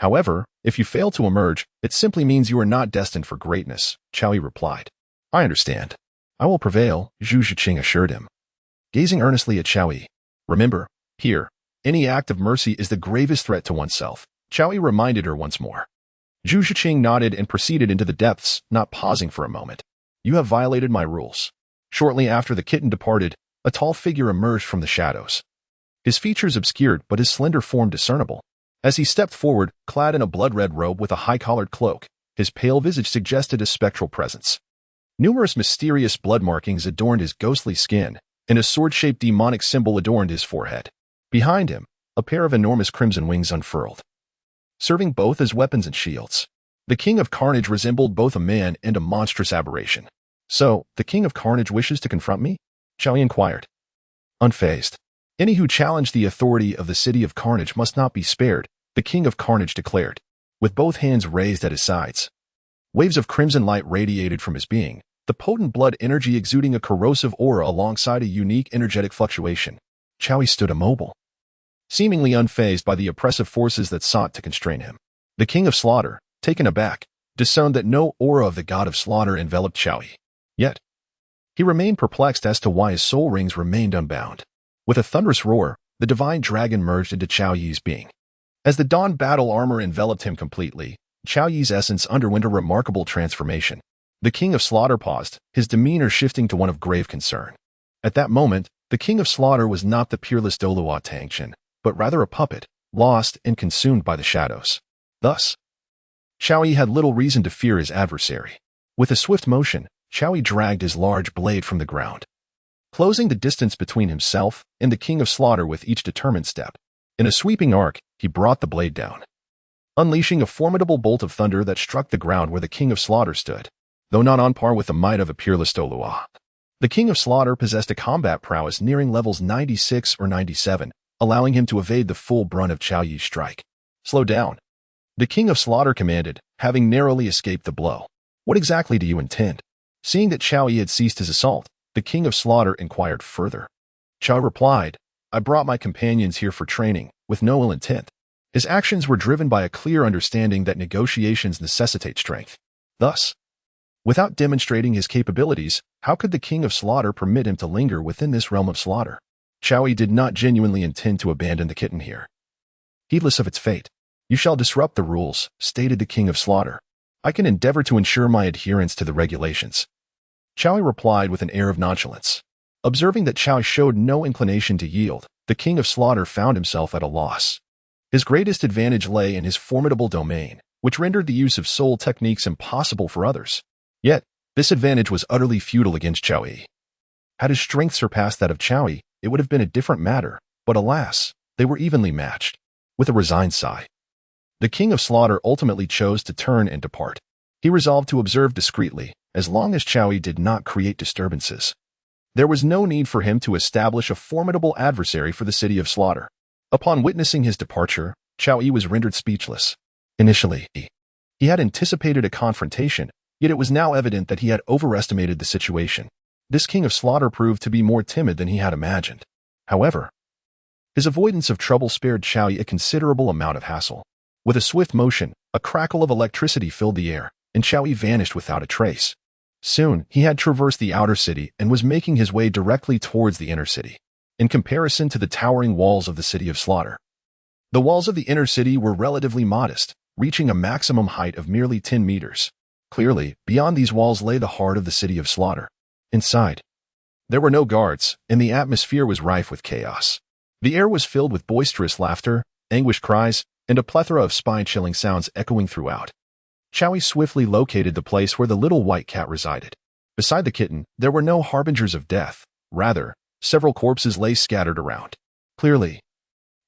However, if you fail to emerge, it simply means you are not destined for greatness," Chow Yi replied. "I understand. I will prevail," Zhuqing assured him. Gazing earnestly at Chow Yi, "Remember, here, any act of mercy is the gravest threat to oneself," Chow Yi reminded her once more. Zhuqing nodded and proceeded into the depths, not pausing for a moment. "You have violated my rules." Shortly after the kitten departed, a tall figure emerged from the shadows. His features obscured, but his slender form discernible. As he stepped forward, clad in a blood-red robe with a high-collared cloak, his pale visage suggested a spectral presence. Numerous mysterious blood markings adorned his ghostly skin, and a sword-shaped demonic symbol adorned his forehead. Behind him, a pair of enormous crimson wings unfurled, serving both as weapons and shields. The King of Carnage resembled both a man and a monstrous aberration. "So, the King of Carnage wishes to confront me?" Chow Yi inquired. Unfazed. "Any who challenge the authority of the city of carnage must not be spared," the King of Carnage declared, with both hands raised at his sides. Waves of crimson light radiated from his being, the potent blood energy exuding a corrosive aura alongside a unique energetic fluctuation. Chow Yi stood immobile, seemingly unfazed by the oppressive forces that sought to constrain him. The King of Slaughter, taken aback, discerned that no aura of the god of slaughter enveloped Chow Yi. Yet, he remained perplexed as to why his soul rings remained unbound. With a thunderous roar, the divine dragon merged into Chow Yi's being. As the dawn battle armor enveloped him completely, Chow Yi's essence underwent a remarkable transformation. The King of Slaughter paused, his demeanor shifting to one of grave concern. At that moment, the King of Slaughter was not the peerless Douluo Tangchen, but rather a puppet, lost and consumed by the shadows. Thus, Chow Yi had little reason to fear his adversary. With a swift motion, Chow Yi dragged his large blade from the ground, closing the distance between himself and the King of Slaughter with each determined step. In a sweeping arc, he brought the blade down, unleashing a formidable bolt of thunder that struck the ground where the King of Slaughter stood, though not on par with the might of a peerless Douluo. The King of Slaughter possessed a combat prowess nearing levels 96 or 97, allowing him to evade the full brunt of Qiao Yi's strike. "Slow down," the King of Slaughter commanded, having narrowly escaped the blow. "What exactly do you intend?" Seeing that Qiao Yi had ceased his assault, the King of Slaughter inquired further. Qiao replied, "I brought my companions here for training, with no ill intent." His actions were driven by a clear understanding that negotiations necessitate strength. Thus, without demonstrating his capabilities, how could the King of Slaughter permit him to linger within this realm of slaughter? Qiao Yi did not genuinely intend to abandon the kitten here. Heedless of its fate, "You shall disrupt the rules," stated the King of Slaughter. "I can endeavor to ensure my adherence to the regulations." Qiao Yi replied with an air of nonchalance. Observing that Qiao Yi showed no inclination to yield, the King of Slaughter found himself at a loss. His greatest advantage lay in his formidable domain, which rendered the use of soul techniques impossible for others. Yet, this advantage was utterly futile against Qiao Yi. Had his strength surpassed that of Qiao Yi, it would have been a different matter, but alas, they were evenly matched. With a resigned sigh, the King of Slaughter ultimately chose to turn and depart. He resolved to observe discreetly, as long as Qiao Yi did not create disturbances. There was no need for him to establish a formidable adversary for the city of Slaughter. Upon witnessing his departure, Qiao Yi was rendered speechless. Initially, he had anticipated a confrontation, yet it was now evident that he had overestimated the situation. This King of Slaughter proved to be more timid than he had imagined. However, his avoidance of trouble spared Qiao Yi a considerable amount of hassle. With a swift motion, a crackle of electricity filled the air, and Qiao Yi vanished without a trace. Soon, he had traversed the outer city and was making his way directly towards the inner city. In comparison to the towering walls of the city of Slaughter, the walls of the inner city were relatively modest, reaching a maximum height of merely 10 meters. Clearly, beyond these walls lay the heart of the city of Slaughter. Inside, there were no guards, and the atmosphere was rife with chaos. The air was filled with boisterous laughter, anguished cries, and a plethora of spine-chilling sounds echoing throughout. Qiao Yi swiftly located the place where the little white cat resided. Beside the kitten, there were no harbingers of death. Rather, several corpses lay scattered around. Clearly,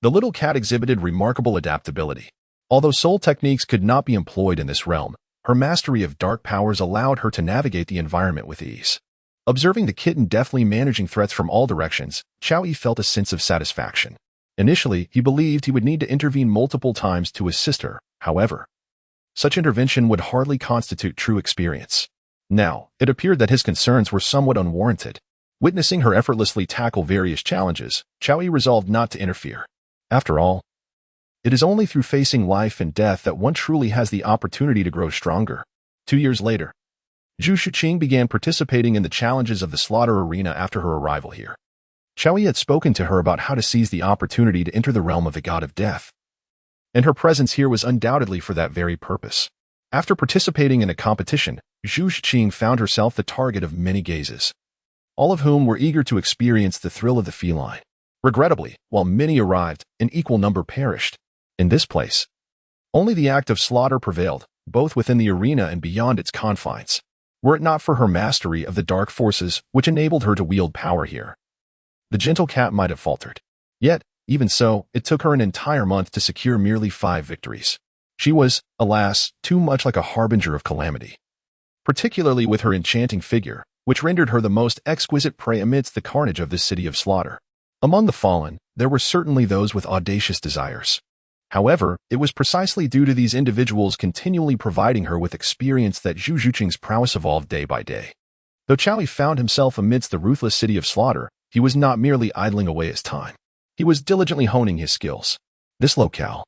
the little cat exhibited remarkable adaptability. Although soul techniques could not be employed in this realm, her mastery of dark powers allowed her to navigate the environment with ease. Observing the kitten deftly managing threats from all directions, Qiao Yi felt a sense of satisfaction. Initially, he believed he would need to intervene multiple times to assist her. However, such intervention would hardly constitute true experience. Now, it appeared that his concerns were somewhat unwarranted. Witnessing her effortlessly tackle various challenges, Qiao Yi resolved not to interfere. After all, it is only through facing life and death that one truly has the opportunity to grow stronger. 2 years later, Zhuqing began participating in the challenges of the slaughter arena after her arrival here. Qiao Yi had spoken to her about how to seize the opportunity to enter the realm of the god of death, and her presence here was undoubtedly for that very purpose. After participating in a competition, Zhuqing found herself the target of many gazes, all of whom were eager to experience the thrill of the feline. Regrettably, while many arrived, an equal number perished. In this place, only the act of slaughter prevailed, both within the arena and beyond its confines. Were it not for her mastery of the dark forces which enabled her to wield power here, the gentle cat might have faltered. Yet, even so, it took her an entire month to secure merely 5 victories. She was, alas, too much like a harbinger of calamity, particularly with her enchanting figure, which rendered her the most exquisite prey amidst the carnage of this city of slaughter. Among the fallen, there were certainly those with audacious desires. However, it was precisely due to these individuals continually providing her with experience that Zhuqing's prowess evolved day by day. Though Qiao Yi found himself amidst the ruthless city of slaughter, he was not merely idling away his time. He was diligently honing his skills. This locale,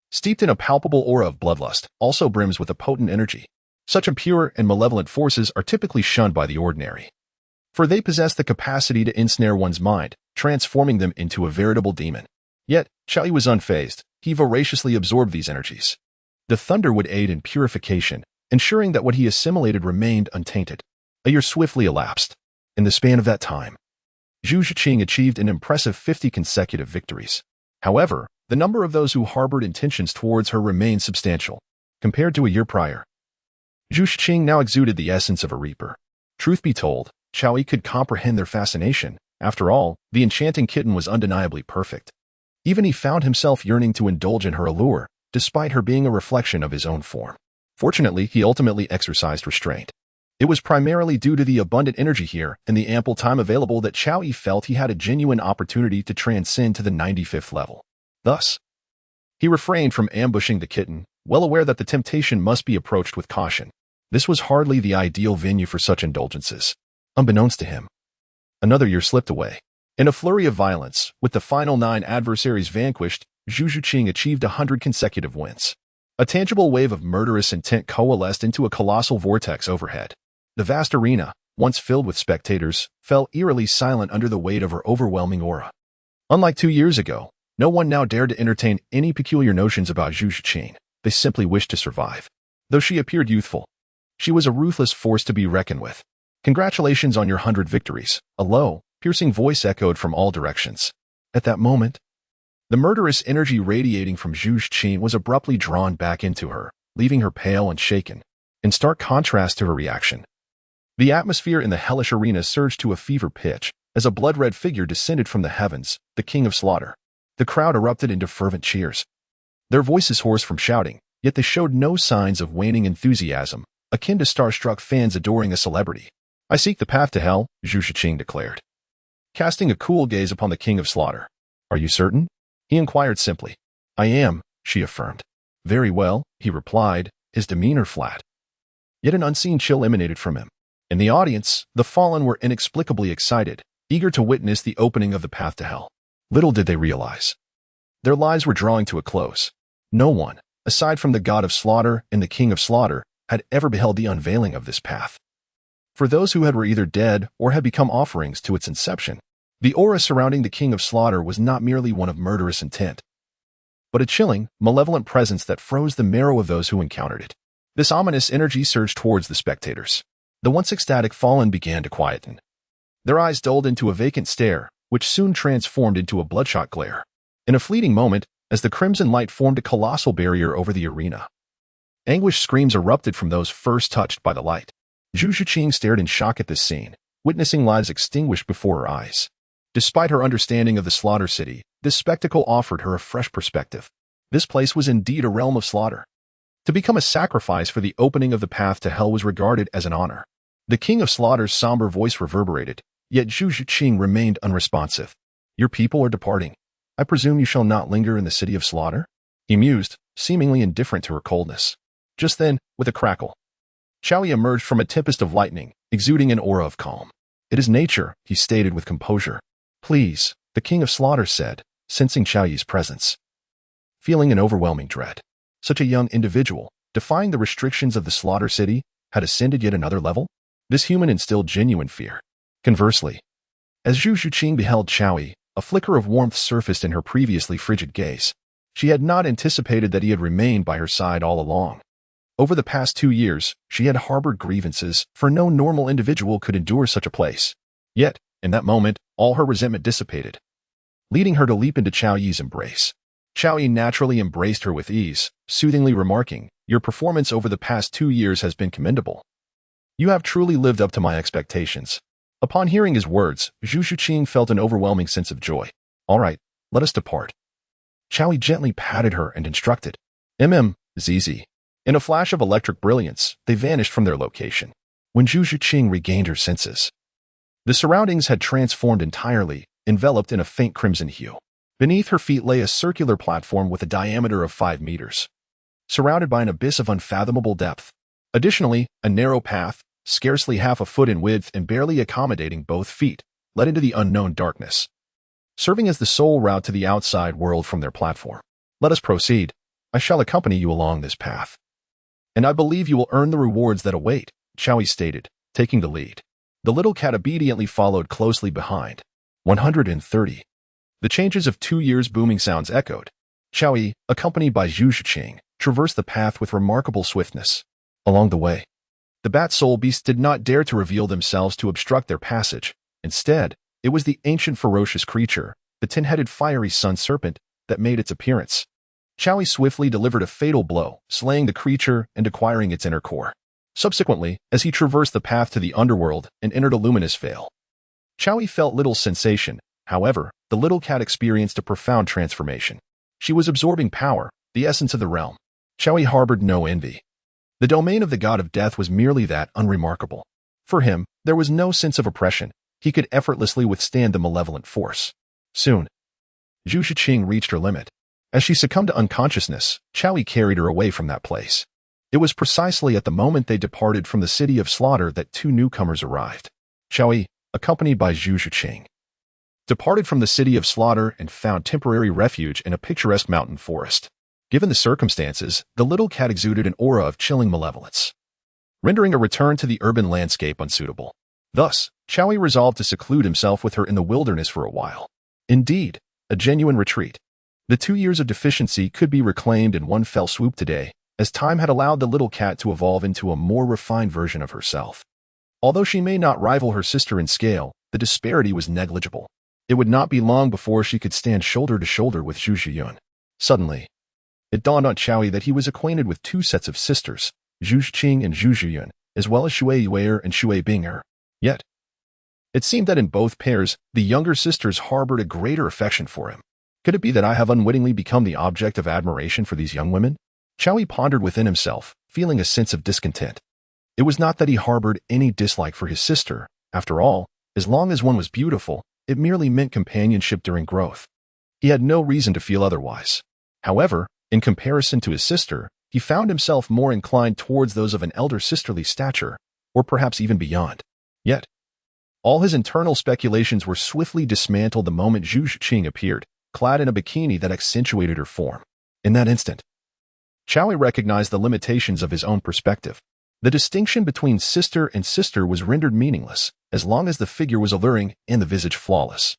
steeped in a palpable aura of bloodlust, also brims with a potent energy. Such impure and malevolent forces are typically shunned by the ordinary, for they possess the capacity to ensnare one's mind, transforming them into a veritable demon. Yet, Qiao Yi was unfazed. He voraciously absorbed these energies. The thunder would aid in purification, ensuring that what he assimilated remained untainted. A year swiftly elapsed. In the span of that time, Zhuqing achieved an impressive 50 consecutive victories. However, the number of those who harbored intentions towards her remained substantial. Compared to a year prior, Zhuqing now exuded the essence of a reaper. Truth be told, Qiao Yi could comprehend their fascination. After all, the enchanting kitten was undeniably perfect. Even he found himself yearning to indulge in her allure, despite her being a reflection of his own form. Fortunately, he ultimately exercised restraint. It was primarily due to the abundant energy here and the ample time available that Qiao Yi felt he had a genuine opportunity to transcend to the 95th level. Thus, he refrained from ambushing the kitten, well aware that the temptation must be approached with caution. This was hardly the ideal venue for such indulgences. Unbeknownst to him, another year slipped away. In a flurry of violence, with the final 9 adversaries vanquished, Zhuqing achieved 100 consecutive wins. A tangible wave of murderous intent coalesced into a colossal vortex overhead. The vast arena, once filled with spectators, fell eerily silent under the weight of her overwhelming aura. Unlike 2 years ago, no one now dared to entertain any peculiar notions about Zhuqing. They simply wished to survive. Though she appeared youthful, she was a ruthless force to be reckoned with. Congratulations on your 100 victories, a low, piercing voice echoed from all directions. At that moment, the murderous energy radiating from Zhuqing was abruptly drawn back into her, leaving her pale and shaken. In stark contrast to her reaction, the atmosphere in the hellish arena surged to a fever pitch as a blood-red figure descended from the heavens, the King of Slaughter. The crowd erupted into fervent cheers. Their voices hoarse from shouting, yet they showed no signs of waning enthusiasm, akin to starstruck fans adoring a celebrity. "I seek the path to hell," Zhuqing declared, casting a cool gaze upon the King of Slaughter. "Are you certain?" he inquired simply. "I am," she affirmed. "Very well," he replied, his demeanor flat. Yet an unseen chill emanated from him. In the audience, the fallen were inexplicably excited, eager to witness the opening of the path to hell. Little did they realize, their lives were drawing to a close. No one, aside from the God of Slaughter and the King of Slaughter, had ever beheld the unveiling of this path. For those who were either dead or had become offerings to its inception, the aura surrounding the King of Slaughter was not merely one of murderous intent, but a chilling, malevolent presence that froze the marrow of those who encountered it. This ominous energy surged towards the spectators. The once ecstatic fallen began to quieten. Their eyes dulled into a vacant stare, which soon transformed into a bloodshot glare. In a fleeting moment, as the crimson light formed a colossal barrier over the arena, anguished screams erupted from those first touched by the light. Zhuqing stared in shock at this scene, witnessing lives extinguished before her eyes. Despite her understanding of the Slaughter City, this spectacle offered her a fresh perspective. This place was indeed a realm of slaughter. To become a sacrifice for the opening of the path to hell was regarded as an honor. The King of Slaughter's somber voice reverberated, yet Zhuqing remained unresponsive. "Your people are departing. I presume you shall not linger in the city of slaughter?" he mused, seemingly indifferent to her coldness. Just then, with a crackle, Qiao Yi emerged from a tempest of lightning, exuding an aura of calm. "It is nature," he stated with composure. "Please," the King of Slaughter said, sensing Qiao Yi's presence, feeling an overwhelming dread. Such a young individual, defying the restrictions of the Slaughter City, had ascended yet another level? This human instilled genuine fear. Conversely, as Zhuqing beheld Qiao Yi, a flicker of warmth surfaced in her previously frigid gaze. She had not anticipated that he had remained by her side all along. Over the past 2 years, she had harbored grievances, for no normal individual could endure such a place. Yet, in that moment, all her resentment dissipated, leading her to leap into Qiao Yi's embrace. Qiao Yi naturally embraced her with ease, soothingly remarking, "Your performance over the past 2 years has been commendable. You have truly lived up to my expectations." Upon hearing his words, Zhuqing felt an overwhelming sense of joy. "All right, let us depart." Qiao Yi gently patted her and instructed, "ZZ." In a flash of electric brilliance, they vanished from their location. When Zhuqing regained her senses, the surroundings had transformed entirely, enveloped in a faint crimson hue. Beneath her feet lay a circular platform with a diameter of 5 meters, surrounded by an abyss of unfathomable depth. Additionally, a narrow path, scarcely half a foot in width and barely accommodating both feet, led into the unknown darkness, serving as the sole route to the outside world from their platform. "Let us proceed. I shall accompany you along this path, and I believe you will earn the rewards that await," Qiao Yi stated, taking the lead. The little cat obediently followed closely behind. 130. The changes of 2 years' booming sounds echoed. Qiao Yi, accompanied by Zhuqing, traversed the path with remarkable swiftness. Along the way, the bat soul beasts did not dare to reveal themselves to obstruct their passage. Instead, it was the ancient ferocious creature, the 10-headed fiery sun serpent, that made its appearance. Qiao Yi swiftly delivered a fatal blow, slaying the creature and acquiring its inner core. Subsequently, as he traversed the path to the underworld and entered a luminous veil, Qiao Yi felt little sensation. However, the little cat experienced a profound transformation. She was absorbing power, the essence of the realm. Qiao Yi harbored no envy. The domain of the god of death was merely that, unremarkable. For him, there was no sense of oppression. He could effortlessly withstand the malevolent force. Soon, Zhuqing reached her limit. As she succumbed to unconsciousness, Chowie carried her away from that place. It was precisely at the moment they departed from the city of slaughter that two newcomers arrived. Chowie, accompanied by Zhuqing, departed from the city of slaughter and found temporary refuge in a picturesque mountain forest. Given the circumstances, the little cat exuded an aura of chilling malevolence, rendering a return to the urban landscape unsuitable. Thus, Chowie resolved to seclude himself with her in the wilderness for a while. Indeed, a genuine retreat. The 2 years of deficiency could be reclaimed in one fell swoop today, as time had allowed the little cat to evolve into a more refined version of herself. Although she may not rival her sister in scale, the disparity was negligible. It would not be long before she could stand shoulder to shoulder with Zhuqing. Suddenly, it dawned on Chowie that he was acquainted with two sets of sisters, Zhuqing and Zhuqing, as well as Shui Yuer and Shui Bing'er. Yet, it seemed that in both pairs, the younger sisters harbored a greater affection for him. Could it be that I have unwittingly become the object of admiration for these young women? Chowie pondered within himself, feeling a sense of discontent. It was not that he harbored any dislike for his sister. After all, as long as one was beautiful, it merely meant companionship during growth. He had no reason to feel otherwise. However, in comparison to his sister, he found himself more inclined towards those of an elder sisterly stature, or perhaps even beyond. Yet, all his internal speculations were swiftly dismantled the moment Zhuqing appeared, clad in a bikini that accentuated her form. In that instant, Chowie recognized the limitations of his own perspective. The distinction between sister and sister was rendered meaningless, as long as the figure was alluring and the visage flawless.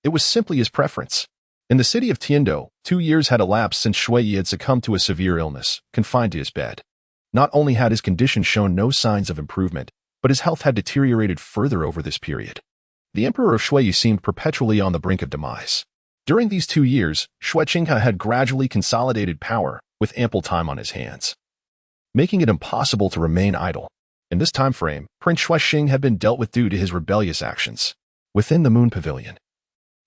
It was simply his preference. In the city of Tiando, 2 years had elapsed since Shui had succumbed to a severe illness, confined to his bed. Not only had his condition shown no signs of improvement, but his health had deteriorated further over this period. The Emperor of Shui seemed perpetually on the brink of demise. During these 2 years, Zhuqing had gradually consolidated power, with ample time on his hands, making it impossible to remain idle. In this time frame, Prince Zhuqing had been dealt with due to his rebellious actions. Within the Moon Pavilion,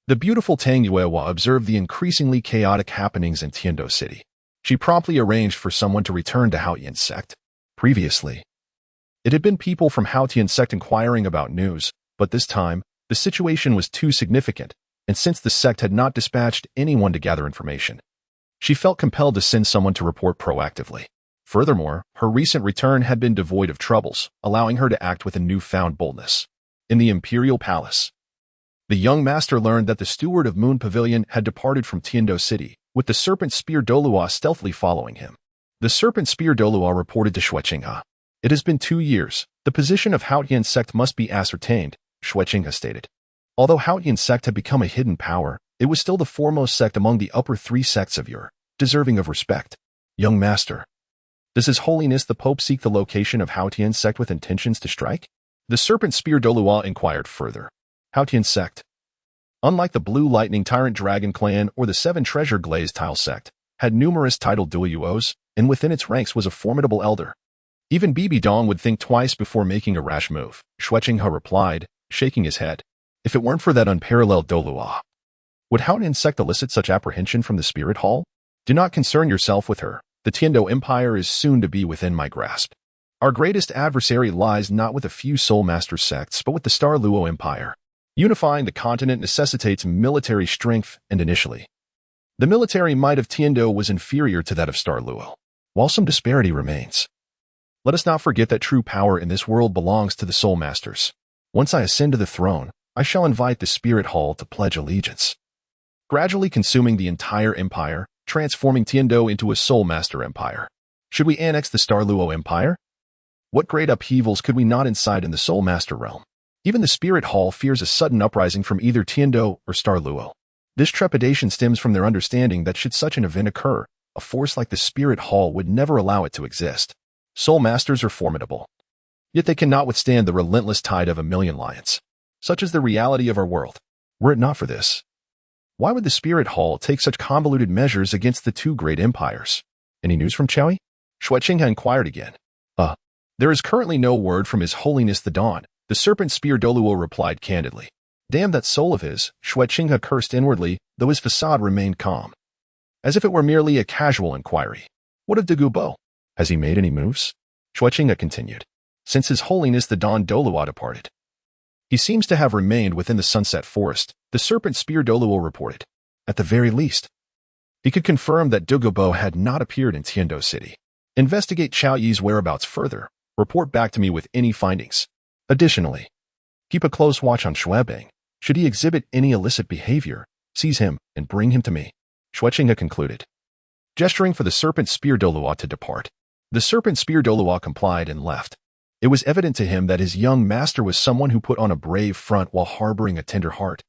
the beautiful Tang Hao observed the increasingly chaotic happenings in Tiando City. She promptly arranged for someone to return to Haotian sect. Previously, it had been people from Haotian sect inquiring about news, but this time, the situation was too significant, and since the sect had not dispatched anyone to gather information, she felt compelled to send someone to report proactively. Furthermore, her recent return had been devoid of troubles, allowing her to act with a newfound boldness. In the Imperial Palace, the young master learned that the steward of Moon Pavilion had departed from Tiando City, with the Serpent Spear Douluo stealthily following him. The Serpent Spear Douluo reported to Zhuqing. It has been 2 years. The position of Haotian sect must be ascertained, Zhuqing stated. Although Haotian sect had become a hidden power, it was still the foremost sect among the upper 3 sects of Ur, deserving of respect. Young master, does His Holiness the Pope seek the location of Haotian sect with intentions to strike? The Serpent Spear Douluo inquired further. Haotian sect, unlike the Blue Lightning Tyrant Dragon Clan or the 7 Treasure Glazed Tile sect, had numerous Title Douluos, and within its ranks was a formidable elder. Even Bibi Dong would think twice before making a rash move, Zhuqing replied, shaking his head. If it weren't for that unparalleled Douluo, would Haotian sect elicit such apprehension from the Spirit Hall? Do not concern yourself with her. The Tiando Empire is soon to be within my grasp. Our greatest adversary lies not with a few Soul Master sects, but with the Star Luo Empire. Unifying the continent necessitates military strength, and initially, the military might of Tiando was inferior to that of Star Luo. While some disparity remains, let us not forget that true power in this world belongs to the Soul Masters. Once I ascend to the throne, I shall invite the Spirit Hall to pledge allegiance, gradually consuming the entire empire, transforming Tiando into a Soul Master empire. Should we annex the Star Luo Empire? What great upheavals could we not incite in the Soul Master realm? Even the Spirit Hall fears a sudden uprising from either Tiando or Star Luo. This trepidation stems from their understanding that should such an event occur, a force like the Spirit Hall would never allow it to exist. Soul Masters are formidable, yet they cannot withstand the relentless tide of a million lions. Such is the reality of our world. Were it not for this, why would the Spirit Hall take such convoluted measures against the 2 great empires? Any news from Chowie? Zhuqing inquired again. There is currently no word from His Holiness the Dawn, the Serpent Spear Douluo replied candidly. Damn that soul of his, Zhuqing cursed inwardly, though his facade remained calm, as if it were merely a casual inquiry. What of Dugu? Has he made any moves? Zhuqing continued. since His Holiness the Don Douluo departed. He seems to have remained within the Sunset Forest, the Serpent Spear Douluo reported. At the very least, he could confirm that Dugu had not appeared in Tiando City. Investigate Chao Yi's whereabouts further. Report back to me with any findings. Additionally, keep a close watch on Shuebing. Should he exhibit any illicit behavior, seize him and bring him to me. Zhuqing concluded, gesturing for the Serpent Spear Douluo to depart. The Serpent Spear Douluo complied and left. It was evident to him that his young master was someone who put on a brave front while harboring a tender heart.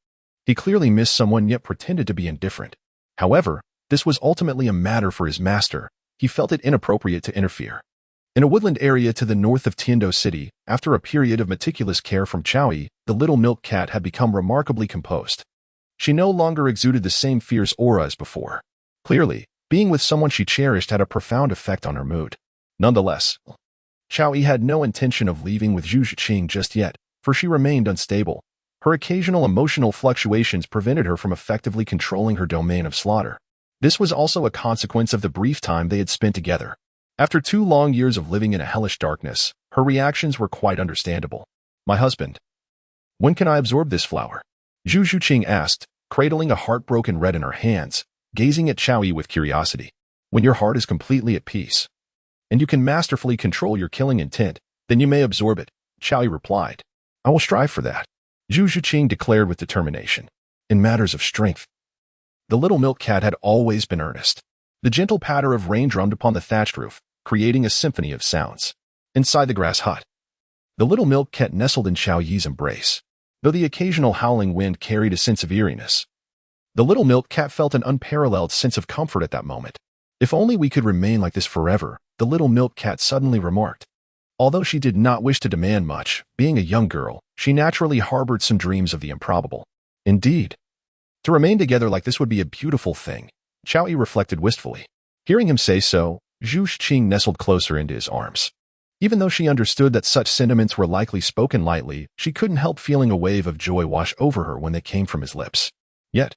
He clearly missed someone yet pretended to be indifferent. However, this was ultimately a matter for his master. He felt it inappropriate to interfere. In a woodland area to the north of Tiando City, after a period of meticulous care from Chao Yi, the little milk cat had become remarkably composed. She no longer exuded the same fierce aura as before. Clearly, being with someone she cherished had a profound effect on her mood. Nonetheless, Chao Yi had no intention of leaving with Zhuqing just yet, for she remained unstable. Her occasional emotional fluctuations prevented her from effectively controlling her domain of slaughter. This was also a consequence of the brief time they had spent together. After 2 long years of living in a hellish darkness, her reactions were quite understandable. My husband, when can I absorb this flower? Zhuqing asked, cradling a heartbroken red in her hands, gazing at Chao Yi with curiosity. When your heart is completely at peace, and you can masterfully control your killing intent, then you may absorb it, Chao Yi replied. I will strive for that, Zhuqing declared with determination. In matters of strength, the little milk cat had always been earnest. The gentle patter of rain drummed upon the thatched roof, creating a symphony of sounds. Inside the grass hut, the little milk cat nestled in Chao Yi's embrace. Though the occasional howling wind carried a sense of eeriness, the little milk cat felt an unparalleled sense of comfort at that moment. If only we could remain like this forever, the little milk cat suddenly remarked. Although she did not wish to demand much, being a young girl, she naturally harbored some dreams of the improbable. Indeed, to remain together like this would be a beautiful thing, Chao Yi reflected wistfully. Hearing him say so, Zhuqing nestled closer into his arms. Even though she understood that such sentiments were likely spoken lightly, she couldn't help feeling a wave of joy wash over her when they came from his lips. Yet,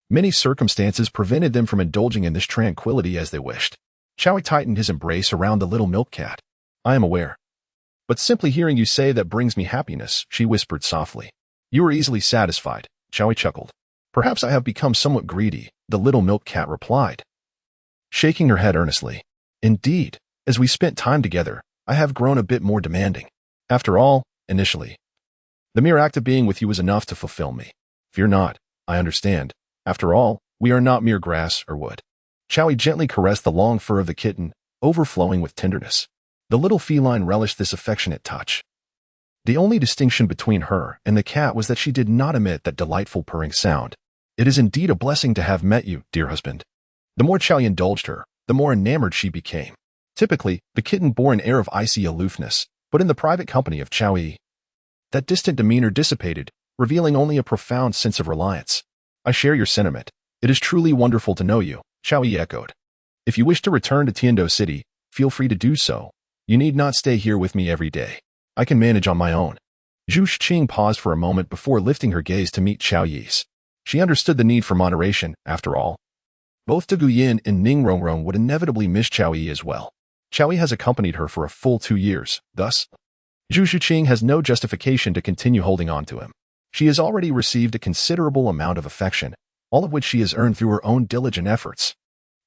many circumstances prevented them from indulging in this tranquility as they wished. Chao Yi tightened his embrace around the little milk cat. I am aware. But simply hearing you say that brings me happiness, she whispered softly. You are easily satisfied, Chao Yi chuckled. Perhaps I have become somewhat greedy, the little milk cat replied, shaking her head earnestly. Indeed, as we spent time together, I have grown a bit more demanding. After all, initially, the mere act of being with you was enough to fulfill me. Fear not, I understand. After all, we are not mere grass or wood. Chao Yi gently caressed the long fur of the kitten, overflowing with tenderness. The little feline relished this affectionate touch. The only distinction between her and the cat was that she did not emit that delightful purring sound. It is indeed a blessing to have met you, dear husband. The more Chao Yi indulged her, the more enamored she became. Typically, the kitten bore an air of icy aloofness, but in the private company of Chao Yi, that distant demeanor dissipated, revealing only a profound sense of reliance. I share your sentiment. It is truly wonderful to know you, Chao Yi echoed. If you wish to return to Tiando City, feel free to do so. You need not stay here with me every day. I can manage on my own. Zhuqing paused for a moment before lifting her gaze to meet Chao Yi's. She understood the need for moderation, after all. Both Dugu and Ningrongrong would inevitably miss Chao Yi as well. Chao Yi has accompanied her for a full 2 years, thus, Zhuqing has no justification to continue holding on to him. She has already received a considerable amount of affection, all of which she has earned through her own diligent efforts.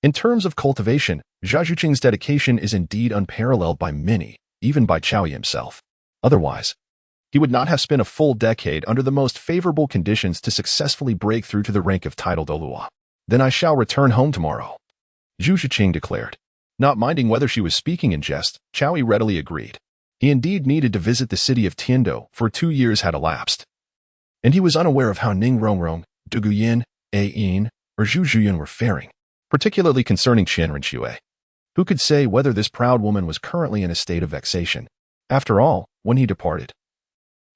In terms of cultivation, Zhuqing's dedication is indeed unparalleled by many, even by Chao Yi himself. Otherwise, he would not have spent a full decade under the most favorable conditions to successfully break through to the rank of Title Douluo. Then I shall return home tomorrow, Zhuqing declared. Not minding whether she was speaking in jest, Chao Yi readily agreed. He indeed needed to visit the city of Tiando, for 2 years had elapsed. And he was unaware of how Ningrongrong, Dugu, Ain, or Zhuqing were faring, particularly concerning Qianren Xue. Who could say whether this proud woman was currently in a state of vexation? After all, when he departed,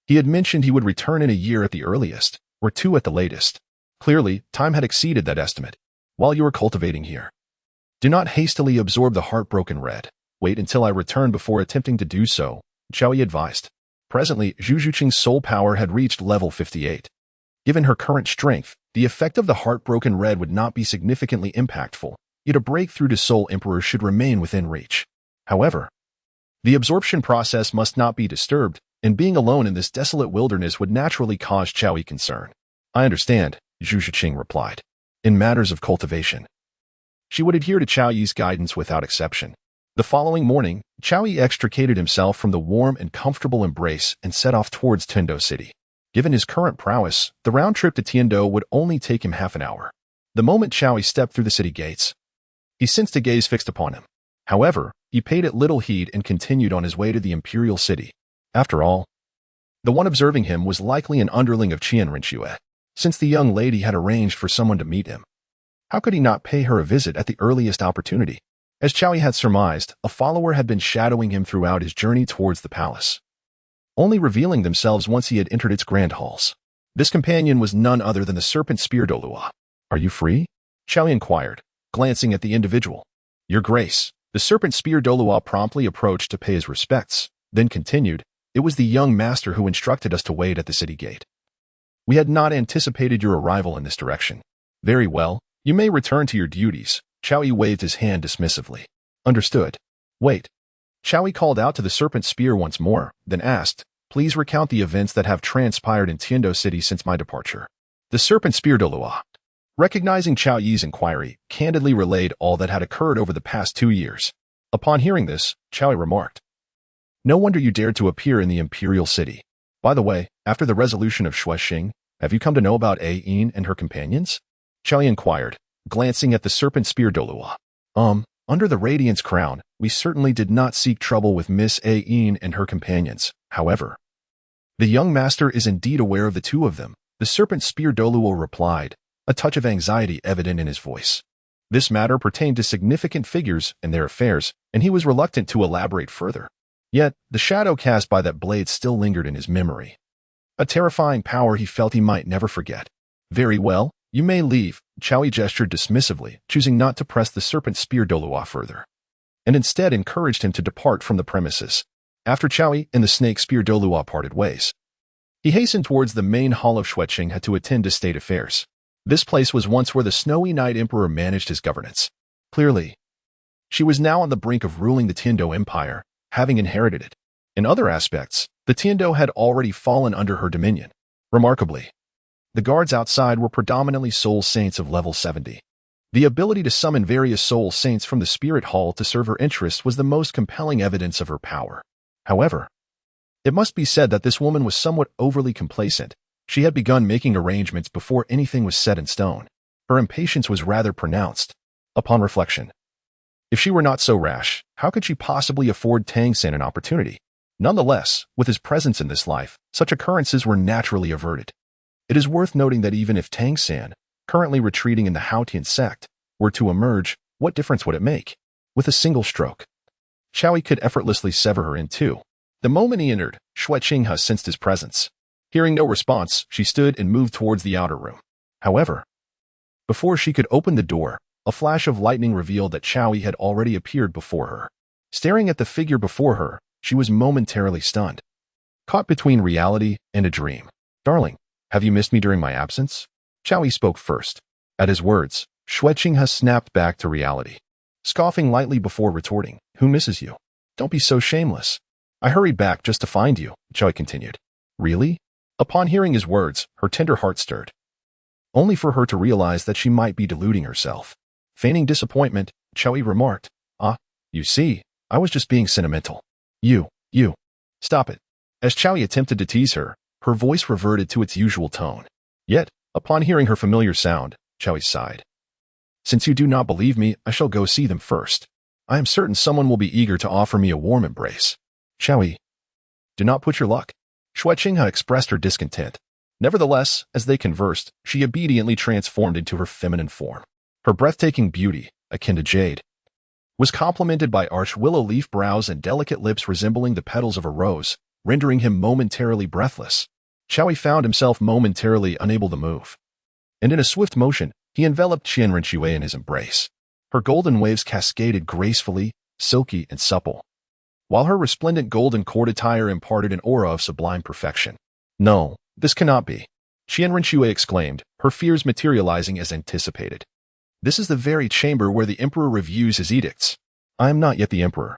he had mentioned he would return in a year at the earliest, or 2 at the latest. Clearly, time had exceeded that estimate. While you are cultivating here, do not hastily absorb the heartbroken red. Wait until I return before attempting to do so, Chao Yi advised. Presently, Zhuqing's soul power had reached level 58. Given her current strength, the effect of the heartbroken red would not be significantly impactful, yet a breakthrough to Soul Emperor should remain within reach. However, The absorption process must not be disturbed, and being alone in this desolate wilderness would naturally cause Chowi concern. I understand, Zhuqing replied. In matters of cultivation, she would adhere to Chao Yi's guidance without exception. The following morning, Chao Yi extricated himself from the warm and comfortable embrace and set off towards Tindo City. Given his current prowess, the round trip to Tindo would only take him half an hour. The moment Chao Yi stepped through the city gates, he sensed a gaze fixed upon him. However, he paid it little heed and continued on his way to the imperial city. After all, the one observing him was likely an underling of Qian Rinxue, since the young lady had arranged for someone to meet him. How could he not pay her a visit at the earliest opportunity? As Chao Yi had surmised, a follower had been shadowing him throughout his journey towards the palace, only revealing themselves once he had entered its grand halls. This companion was none other than the serpent spear Douluo. Are you free? Chao Yi inquired, glancing at the individual. Your Grace. The serpent spear Douluo promptly approached to pay his respects, then continued, it was the young master who instructed us to wait at the city gate. We had not anticipated your arrival in this direction. Very well, you may return to your duties. Chao Yi waved his hand dismissively. Understood. Wait. Chao Yi called out to the serpent spear once more, then asked, please recount the events that have transpired in Tindo City since my departure. The serpent spear Douluo, recognizing Chao Yi's inquiry, candidly relayed all that had occurred over the past 2 years. Upon hearing this, Chao Yi remarked, no wonder you dared to appear in the imperial city. By the way, after the resolution of Zhuqing, have you come to know about Yin and her companions? Chao Yi inquired, glancing at the serpent spear Douluo. Under the Radiance Crown, we certainly did not seek trouble with Miss Yin and her companions. However, the young master is indeed aware of the two of them, the serpent spear Douluo replied, a touch of anxiety evident in his voice. This matter pertained to significant figures and their affairs, and he was reluctant to elaborate further. Yet, the shadow cast by that blade still lingered in his memory. A terrifying power he felt he might never forget. Very well, you may leave, Chao Yi gestured dismissively, choosing not to press the serpent spear Douluo further, and instead encouraged him to depart from the premises. After Chao Yi and the snake spear Douluo parted ways, he hastened towards the main hall of Zhuqing had to attend to state affairs. This place was once where the Snowy Night Emperor managed his governance. Clearly, she was now on the brink of ruling the Tindo Empire, having inherited it. In other aspects, the Tindo had already fallen under her dominion. Remarkably, the guards outside were predominantly soul saints of level 70. The ability to summon various soul saints from the spirit hall to serve her interests was the most compelling evidence of her power. However, it must be said that this woman was somewhat overly complacent. She had begun making arrangements before anything was set in stone. Her impatience was rather pronounced. Upon reflection, if she were not so rash, how could she possibly afford Tang San an opportunity? Nonetheless, with his presence in this life, such occurrences were naturally averted. It is worth noting that even if Tang San, currently retreating in the Haotian sect, were to emerge, what difference would it make? With a single stroke, Chao Yi could effortlessly sever her in two. The moment he entered, Zhuqing sensed his presence. Hearing no response, she stood and moved towards the outer room. However, before she could open the door, a flash of lightning revealed that Chao Yi had already appeared before her. Staring at the figure before her, she was momentarily stunned, caught between reality and a dream. Darling, have you missed me during my absence? Chao Yi spoke first. At his words, Zhuqing snapped back to reality, scoffing lightly before retorting, who misses you? Don't be so shameless. I hurried back just to find you, Chao Yi continued. Really? Upon hearing his words, her tender heart stirred, only for her to realize that she might be deluding herself. Feigning disappointment, Chao Yi remarked, you see, I was just being sentimental. You. Stop it. As Chao Yi attempted to tease her, her voice reverted to its usual tone. Yet, upon hearing her familiar sound, Chao Yi sighed. Since you do not believe me, I shall go see them first. I am certain someone will be eager to offer me a warm embrace. Chao Yi, do not put your luck. Zhuqing expressed her discontent. Nevertheless, as they conversed, she obediently transformed into her feminine form. Her breathtaking beauty, akin to jade, was complemented by arched willow leaf brows and delicate lips resembling the petals of a rose, rendering him momentarily breathless. Chao Yi found himself momentarily unable to move, and in a swift motion, he enveloped Qian Rinxue in his embrace. Her golden waves cascaded gracefully, silky and supple, while her resplendent golden court attire imparted an aura of sublime perfection. No, this cannot be, Qian Rinxue exclaimed, her fears materializing as anticipated. This is the very chamber where the emperor reviews his edicts. I am not yet the emperor.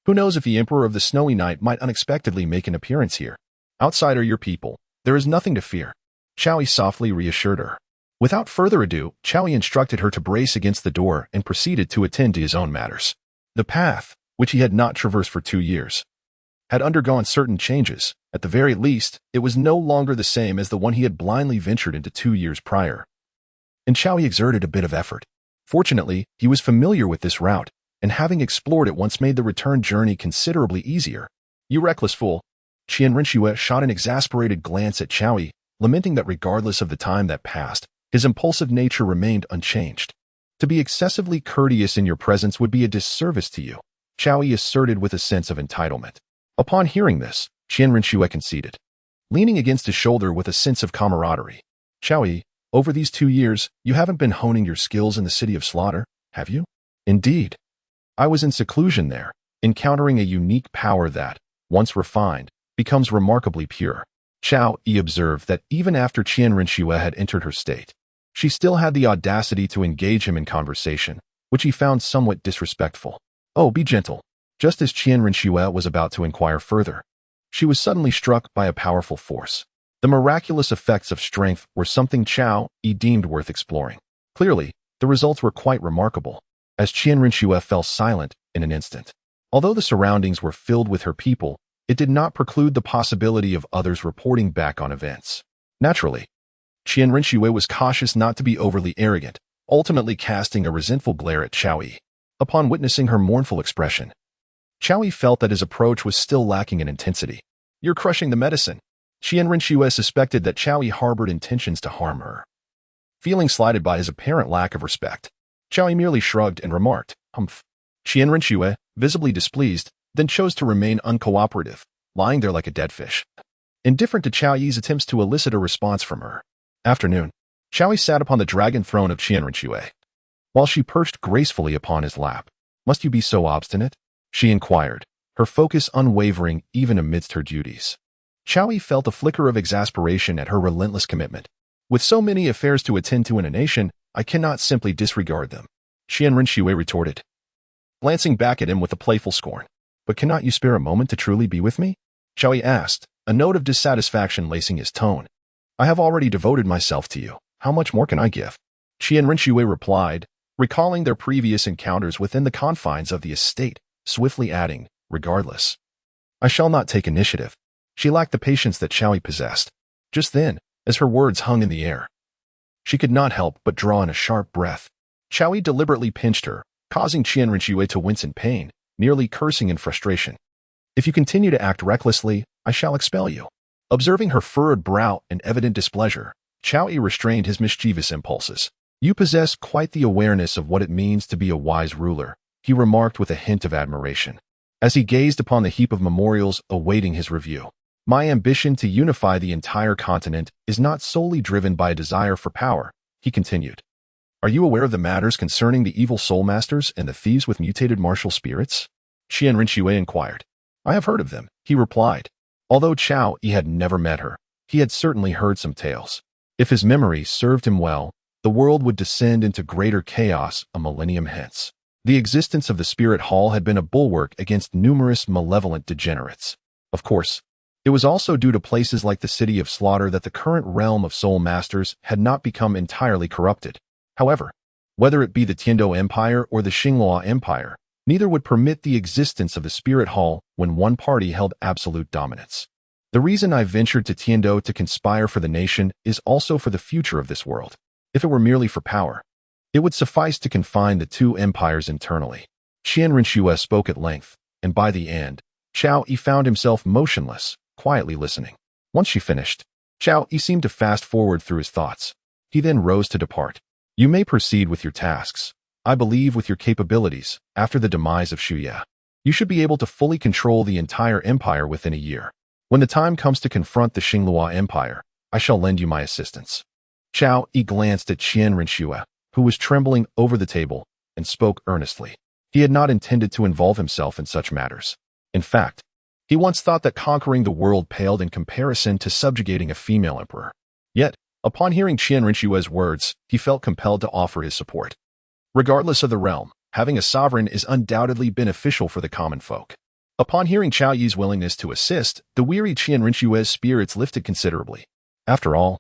Who knows if the Emperor of the Snowy Night might unexpectedly make an appearance here. Outside are your people. There is nothing to fear. Chow softly reassured her. Without further ado, Chow instructed her to brace against the door and proceeded to attend to his own matters. The path, which he had not traversed for 2 years, had undergone certain changes. At the very least, it was no longer the same as the one he had blindly ventured into 2 years prior. And Chow exerted a bit of effort. Fortunately, he was familiar with this route, and having explored it once made the return journey considerably easier. You reckless fool. Qian Rinxue shot an exasperated glance at Chow, lamenting that regardless of the time that passed, his impulsive nature remained unchanged. To be excessively courteous in your presence would be a disservice to you, Chow asserted with a sense of entitlement. Upon hearing this, Qian Rinxue conceded, leaning against his shoulder with a sense of camaraderie. Chow, over these 2 years, you haven't been honing your skills in the City of Slaughter, have you? Indeed. I was in seclusion there, encountering a unique power that, once refined, becomes remarkably pure. Chow observed that even after Qian Rinxue had entered her state, she still had the audacity to engage him in conversation, which he found somewhat disrespectful. Oh, be gentle. Just as Qian Rinxue was about to inquire further, she was suddenly struck by a powerful force. The miraculous effects of strength were something Chow deemed worth exploring. Clearly, the results were quite remarkable, as Qian Rinxue fell silent in an instant. Although the surroundings were filled with her people, it did not preclude the possibility of others reporting back on events. Naturally, Qian Rinxue was cautious not to be overly arrogant, ultimately casting a resentful glare at Chow. Upon witnessing her mournful expression, Chow felt that his approach was still lacking in intensity. You're crushing the medicine. Qian Rinxue suspected that Chow harbored intentions to harm her. Feeling slighted by his apparent lack of respect, Chow merely shrugged and remarked, humph. Qian Rinxue, visibly displeased, then chose to remain uncooperative, lying there like a dead fish, indifferent to Chow's attempts to elicit a response from her. Afternoon, Chow sat upon the dragon throne of Qian Rinxue, while she perched gracefully upon his lap. Must you be so obstinate? She inquired, her focus unwavering even amidst her duties. Chow felt a flicker of exasperation at her relentless commitment. With so many affairs to attend to in a nation, I cannot simply disregard them, Qian Rinxue retorted, glancing back at him with a playful scorn. But cannot you spare a moment to truly be with me? Chow asked, a note of dissatisfaction lacing his tone. I have already devoted myself to you. How much more can I give? Qian Rinxue replied, recalling their previous encounters within the confines of the estate, swiftly adding, regardless. I shall not take initiative. She lacked the patience that Chow possessed. Just then, as her words hung in the air, she could not help but draw in a sharp breath. Chow deliberately pinched her, causing Qian Rinxue to wince in pain, nearly cursing in frustration. If you continue to act recklessly, I shall expel you. Observing her furrowed brow and evident displeasure, Chow restrained his mischievous impulses. You possess quite the awareness of what it means to be a wise ruler, he remarked with a hint of admiration, as he gazed upon the heap of memorials awaiting his review. My ambition to unify the entire continent is not solely driven by a desire for power, he continued. Are you aware of the matters concerning the evil soul masters and the thieves with mutated martial spirits? Qian Rinxue inquired. I have heard of them, he replied. Although Chow had never met her, he had certainly heard some tales. If his memory served him well, the world would descend into greater chaos a millennium hence. The existence of the Spirit Hall had been a bulwark against numerous malevolent degenerates. Of course, it was also due to places like the City of Slaughter that the current realm of soul masters had not become entirely corrupted. However, whether it be the Tiando Empire or the Xinghua Empire, neither would permit the existence of the Spirit Hall when one party held absolute dominance. The reason I ventured to Tiando to conspire for the nation is also for the future of this world. If it were merely for power, it would suffice to confine the two empires internally. Qian Rinxue spoke at length, and by the end, Chow found himself motionless, quietly listening. Once she finished, Chow seemed to fast forward through his thoughts. He then rose to depart. You may proceed with your tasks. I believe with your capabilities, after the demise of Shuya, you should be able to fully control the entire empire within a year. When the time comes to confront the Xinghua Empire, I shall lend you my assistance. Chow glanced at Qian Rinxue, who was trembling over the table, and spoke earnestly. He had not intended to involve himself in such matters. In fact, he once thought that conquering the world paled in comparison to subjugating a female emperor. Yet, upon hearing Qian Rinxue's words, he felt compelled to offer his support. Regardless of the realm, having a sovereign is undoubtedly beneficial for the common folk. Upon hearing Chao Yi's willingness to assist, the weary Qian Rinxue's spirits lifted considerably. After all,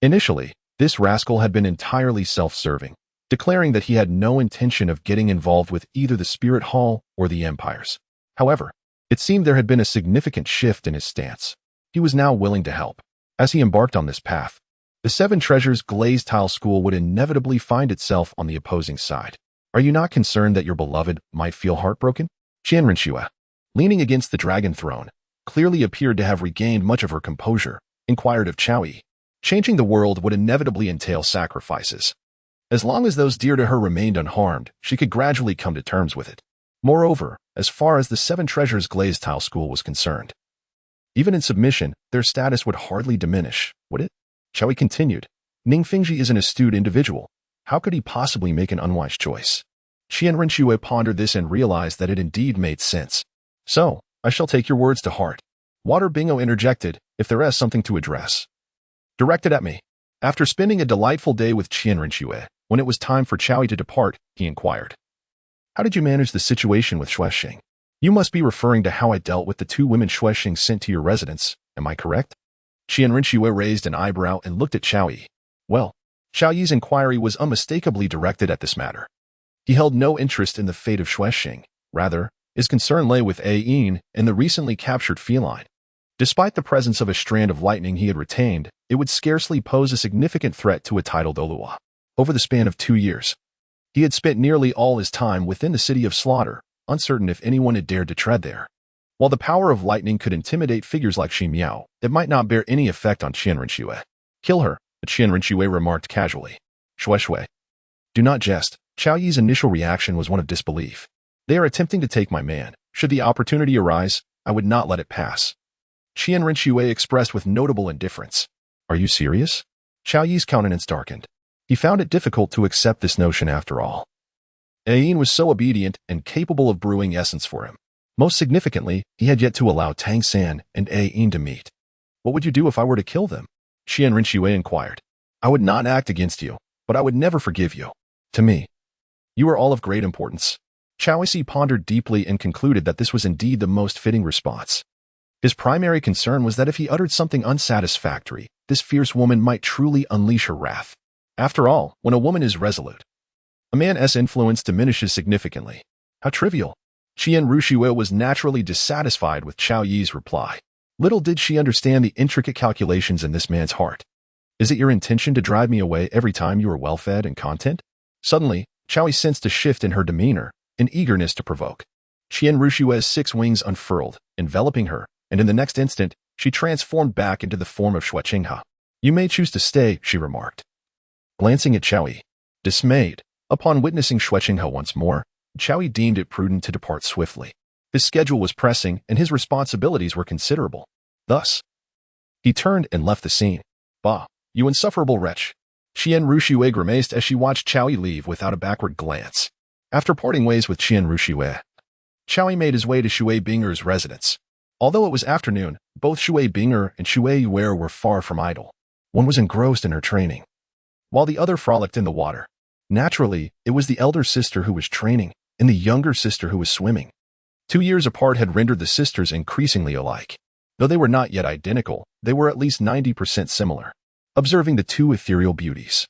initially, this rascal had been entirely self-serving, declaring that he had no intention of getting involved with either the Spirit Hall or the Empires. However, it seemed there had been a significant shift in his stance. He was now willing to help. As he embarked on this path, the Seven Treasures Glazed Tile School would inevitably find itself on the opposing side. Are you not concerned that your beloved might feel heartbroken? Qian Rinxue, leaning against the dragon throne, clearly appeared to have regained much of her composure, inquired of Chao Yi. Changing the world would inevitably entail sacrifices. As long as those dear to her remained unharmed, she could gradually come to terms with it. Moreover, as far as the Seven Treasures Glazed Tile School was concerned, even in submission, their status would hardly diminish, would it? Chao Yi continued. Ning Fingji is an astute individual. How could he possibly make an unwise choice? Qian Rinxue pondered this and realized that it indeed made sense. So, I shall take your words to heart. Water Bingo interjected, if there is something to address. Directed at me. After spending a delightful day with Qian Rinxue, when it was time for Chao Yi to depart, he inquired. How did you manage the situation with Zhuqing? You must be referring to how I dealt with the 2 women Zhuqing sent to your residence, am I correct? Qian Rinxue raised an eyebrow and looked at Chao Yi. Well, Chao Yi's inquiry was unmistakably directed at this matter. He held no interest in the fate of Zhuqing. Rather, his concern lay with Yin and the recently captured feline. Despite the presence of a strand of lightning he had retained, it would scarcely pose a significant threat to a Title Douluo. Over the span of 2 years, he had spent nearly all his time within the City of Slaughter, uncertain if anyone had dared to tread there. While the power of lightning could intimidate figures like Xi Miao, it might not bear any effect on Qian Rinxue. Kill her, Qian Rinxue remarked casually. Shui. Do not jest. Chao Yi's initial reaction was one of disbelief. They are attempting to take my man. Should the opportunity arise, I would not let it pass. Qian Rinxue expressed with notable indifference. Are you serious? Chao Yi's countenance darkened. He found it difficult to accept this notion after all. Yin was so obedient and capable of brewing essence for him. Most significantly, he had yet to allow Tang San and Yin to meet. What would you do if I were to kill them? Qian Rinxue inquired. I would not act against you, but I would never forgive you. To me, you are all of great importance. Chao Yi pondered deeply and concluded that this was indeed the most fitting response. His primary concern was that if he uttered something unsatisfactory, this fierce woman might truly unleash her wrath. After all, when a woman is resolute, a man's influence diminishes significantly. How trivial. Qian Rinxue was naturally dissatisfied with Chao Yi's reply. Little did she understand the intricate calculations in this man's heart. Is it your intention to drive me away every time you are well-fed and content? Suddenly, Chao Yi sensed a shift in her demeanor, an eagerness to provoke. Qian Rinxue's 6 wings unfurled, enveloping her, and in the next instant, she transformed back into the form of Zhuqing. You may choose to stay, she remarked. Glancing at Chao Yi, dismayed, upon witnessing Zhuqing once more, Chao Yi deemed it prudent to depart swiftly. His schedule was pressing and his responsibilities were considerable. Thus, he turned and left the scene. Bah, you insufferable wretch. Qian Rinxue grimaced as she watched Chao Yi leave without a backward glance. After parting ways with Qian Rinxue, Chao Yi made his way to Shui Binger's residence. Although it was afternoon, both Shui Binger and Shui Yue were far from idle. One was engrossed in her training, while the other frolicked in the water. Naturally, it was the elder sister who was training, and the younger sister who was swimming. 2 years apart had rendered the sisters increasingly alike. Though they were not yet identical, they were at least 90% similar. Observing the 2 ethereal beauties,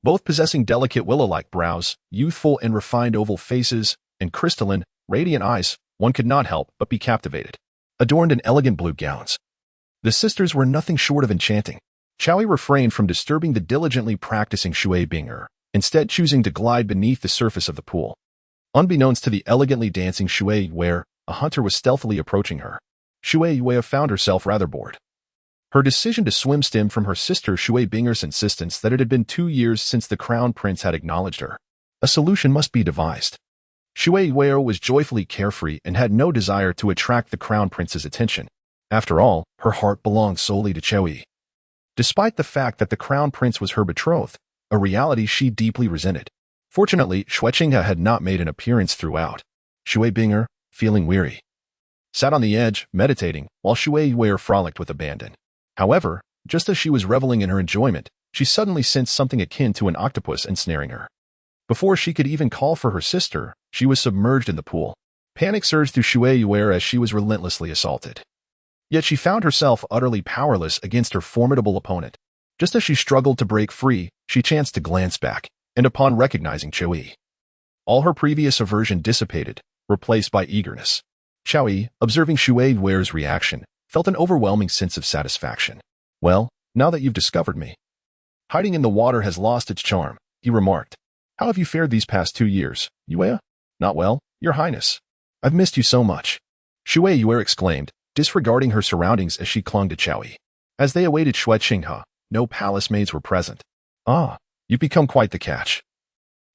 both possessing delicate willow-like brows, youthful and refined oval faces, and crystalline, radiant eyes, one could not help but be captivated. Adorned in elegant blue gowns, the sisters were nothing short of enchanting. Chao Yi refrained from disturbing the diligently practicing Shui Binger, instead choosing to glide beneath the surface of the pool. Unbeknownst to the elegantly dancing Shui Yue, a hunter was stealthily approaching her. Shui Yue found herself rather bored. Her decision to swim stemmed from her sister Shui Binger's insistence that it had been 2 years since the Crown Prince had acknowledged her. A solution must be devised. Shui Yue was joyfully carefree and had no desire to attract the Crown Prince's attention. After all, her heart belonged solely to Chao Yi. Despite the fact that the Crown Prince was her betrothed, a reality she deeply resented. Fortunately, Zhuqing had not made an appearance throughout. Shui Binger, feeling weary, sat on the edge, meditating, while Shui Yue frolicked with abandon. However, just as she was reveling in her enjoyment, she suddenly sensed something akin to an octopus ensnaring her. Before she could even call for her sister, she was submerged in the pool. Panic surged through Shui Yuer as she was relentlessly assaulted. Yet she found herself utterly powerless against her formidable opponent. Just as she struggled to break free, she chanced to glance back, and upon recognizing Chui, all her previous aversion dissipated, replaced by eagerness. Chui, observing Shui Yuer's reaction, felt an overwhelming sense of satisfaction. Well, now that you've discovered me, hiding in the water has lost its charm, he remarked. How have you fared these past 2 years, Yue? Not well, Your Highness. I've missed you so much. Shui Yuer exclaimed, disregarding her surroundings as she clung to Chui. As they awaited Zhuqing, no palace maids were present. Ah, you've become quite the catch.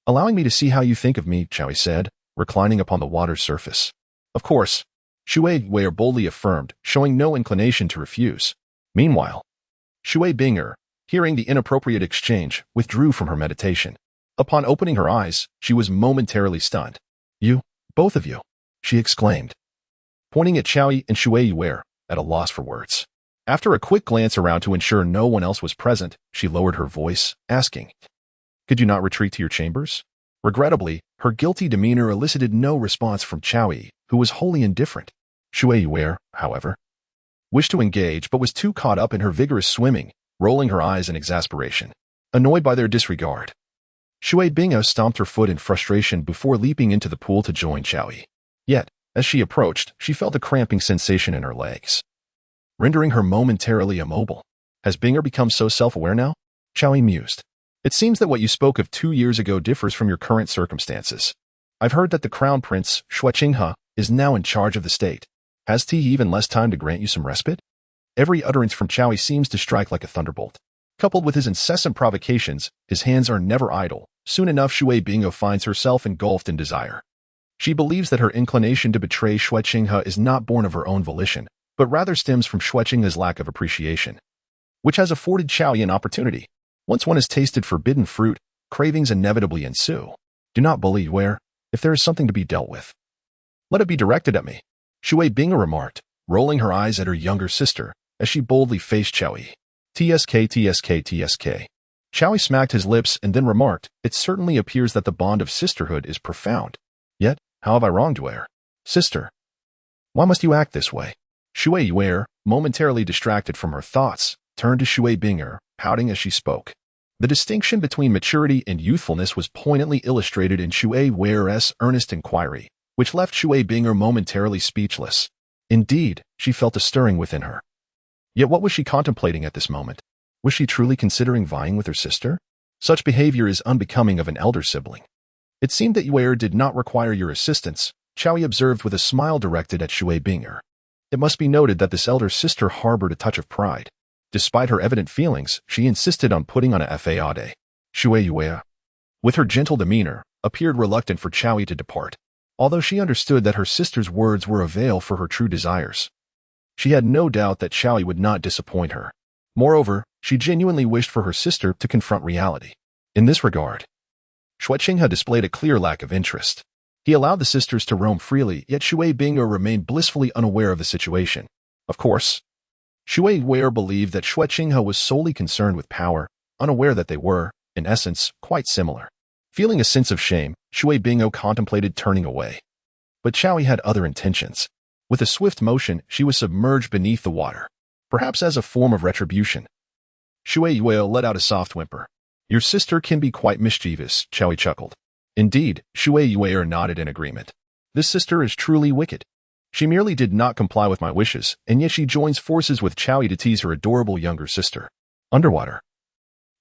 Allowing me to see how you think of me, Chui said, reclining upon the water's surface. Of course, Shui Yuer boldly affirmed, showing no inclination to refuse. Meanwhile, Shui Binger, hearing the inappropriate exchange, withdrew from her meditation. Upon opening her eyes, she was momentarily stunned. You, both of you, she exclaimed, pointing at Chui and Shui Yuer, at a loss for words. After a quick glance around to ensure no one else was present, she lowered her voice, asking, Could you not retreat to your chambers? Regrettably, her guilty demeanor elicited no response from Chui, who was wholly indifferent. Shui Yuer, however, wished to engage but was too caught up in her vigorous swimming, rolling her eyes in exasperation. Annoyed by their disregard, Shui Bingo stomped her foot in frustration before leaping into the pool to join Chui. Yet, as she approached, she felt a cramping sensation in her legs, rendering her momentarily immobile. Has Binger become so self-aware now? Chui mused. It seems that what you spoke of 2 years ago differs from your current circumstances. I've heard that the Crown Prince, Zhuqing, is now in charge of the state. Has he even less time to grant you some respite? Every utterance from Chui seems to strike like a thunderbolt. Coupled with his incessant provocations, his hands are never idle. Soon enough, Shui Bingo finds herself engulfed in desire. She believes that her inclination to betray Zhuqing is not born of her own volition, but rather stems from Zhuqing's lack of appreciation, which has afforded Chui an opportunity. Once one has tasted forbidden fruit, cravings inevitably ensue. Do not bully Yuer. If there is something to be dealt with, let it be directed at me, Shui Bingo remarked, rolling her eyes at her younger sister, as she boldly faced Chui. TSK. Chui smacked his lips and then remarked, It certainly appears that the bond of sisterhood is profound. Yet, how have I wronged Yuer? Sister, why must you act this way? Shui Yuer, momentarily distracted from her thoughts, turned to Shui Binger, pouting as she spoke. The distinction between maturity and youthfulness was poignantly illustrated in Shui Yuer's earnest inquiry, which left Shui Binger momentarily speechless. Indeed, she felt a stirring within her. Yet what was she contemplating at this moment? Was she truly considering vying with her sister? Such behavior is unbecoming of an elder sibling. It seemed that Yuer did not require your assistance, Chui observed with a smile directed at Shui Binger. It must be noted that this elder sister harbored a touch of pride. Despite her evident feelings, she insisted on putting on a faade. Shui Yuer, with her gentle demeanor, appeared reluctant for Chui to depart. Although she understood that her sister's words were a veil for her true desires, she had no doubt that Chui would not disappoint her. Moreover, she genuinely wished for her sister to confront reality. In this regard, Zhuqing displayed a clear lack of interest. He allowed the sisters to roam freely, yet Shui Bingo remained blissfully unaware of the situation. Of course, Shui Yuer believed that Zhuqing was solely concerned with power, unaware that they were, in essence, quite similar. Feeling a sense of shame, Shui Bingo contemplated turning away. But Chui had other intentions. With a swift motion, she was submerged beneath the water, perhaps as a form of retribution. Shui Yuer let out a soft whimper. Your sister can be quite mischievous, Chui chuckled. Indeed, Shui Yuer nodded in agreement. This sister is truly wicked. She merely did not comply with my wishes, and yet she joins forces with Chui to tease her adorable younger sister. Underwater,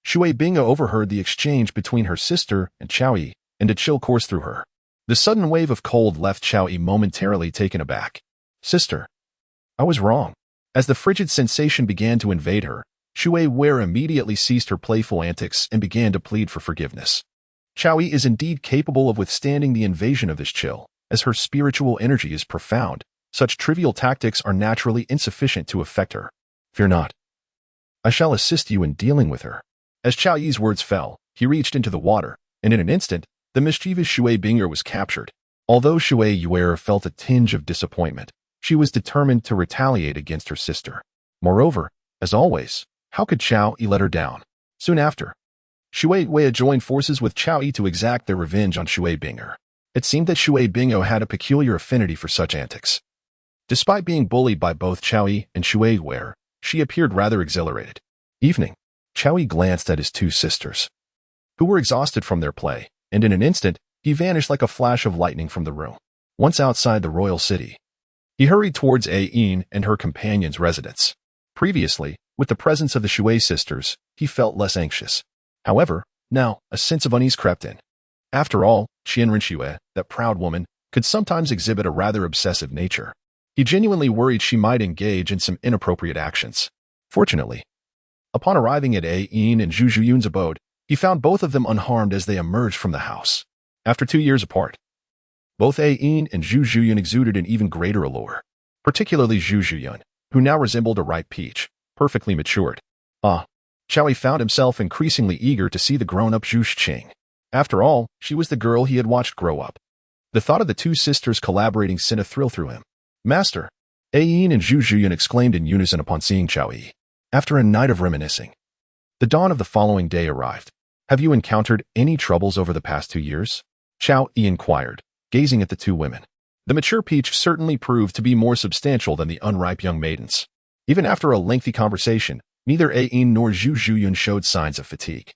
Shui Bingo overheard the exchange between her sister and Chui, and a chill coursed through her. The sudden wave of cold left Chui momentarily taken aback. Sister, I was wrong. As the frigid sensation began to invade her, Shui Yuer immediately ceased her playful antics and began to plead for forgiveness. Chui is indeed capable of withstanding the invasion of this chill, as her spiritual energy is profound. Such trivial tactics are naturally insufficient to affect her. Fear not. I shall assist you in dealing with her. As Chui's words fell, he reached into the water, and in an instant, the mischievous Shui Binger was captured. Although Shui Yuer felt a tinge of disappointment, she was determined to retaliate against her sister. Moreover, as always, how could Chui let her down? Soon after, Shui Yuer joined forces with Chui to exact their revenge on Shui Binger. It seemed that Shui Bingyo had a peculiar affinity for such antics. Despite being bullied by both Chao Yi and Shui Wei, she appeared rather exhilarated. Evening. Chao Yi glanced at his two sisters, who were exhausted from their play, and in an instant, he vanished like a flash of lightning from the room. Once outside the royal city, he hurried towards Yin and her companion's residence. Previously, with the presence of the Shui sisters, he felt less anxious. However, now, a sense of unease crept in. After all, Qianren Xue, that proud woman, could sometimes exhibit a rather obsessive nature. He genuinely worried she might engage in some inappropriate actions. Fortunately, upon arriving at Yin and Zhu Zhuyun's abode, he found both of them unharmed as they emerged from the house. After 2 years apart, both Yin and Zhu Zhuyun exuded an even greater allure, particularly Zhu Zhuyun, who now resembled a ripe peach, perfectly matured. Chao Yi found himself increasingly eager to see the grown-up Zhuqing. After all, she was the girl he had watched grow up. The thought of the two sisters collaborating sent a thrill through him. Master! Yin and Zhu Zhuyun exclaimed in unison upon seeing Chao Yi. After a night of reminiscing, the dawn of the following day arrived. Have you encountered any troubles over the past 2 years? Chao Yi inquired, gazing at the two women. The mature peach certainly proved to be more substantial than the unripe young maidens. Even after a lengthy conversation, neither Yin nor Zhu Zhuyun showed signs of fatigue.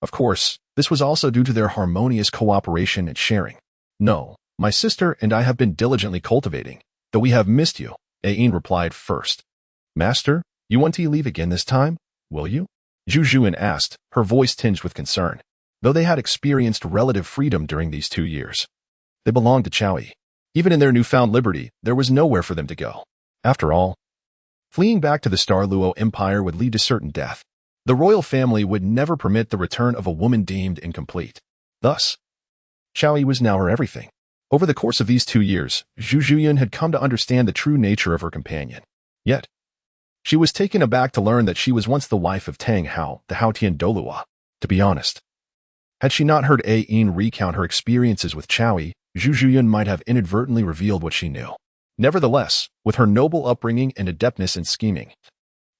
Of course, this was also due to their harmonious cooperation and sharing. No, my sister and I have been diligently cultivating, though we have missed you, Yin replied first. Master, you want to leave again this time, will you? Zhu Zhuyun asked, her voice tinged with concern. Though they had experienced relative freedom during these 2 years, they belonged to Chao Yi. Even in their newfound liberty, there was nowhere for them to go. After all, fleeing back to the Star Luo Empire would lead to certain death. The royal family would never permit the return of a woman deemed incomplete. Thus, Chao Yi was now her everything. Over the course of these 2 years, Zhu Zhuyun had come to understand the true nature of her companion. Yet, she was taken aback to learn that she was once the wife of Tang Hao, the Haotian Douluo. To be honest, had she not heard Yin recount her experiences with Chao Yi, Zhu Zhuyun might have inadvertently revealed what she knew. Nevertheless, with her noble upbringing and adeptness in scheming,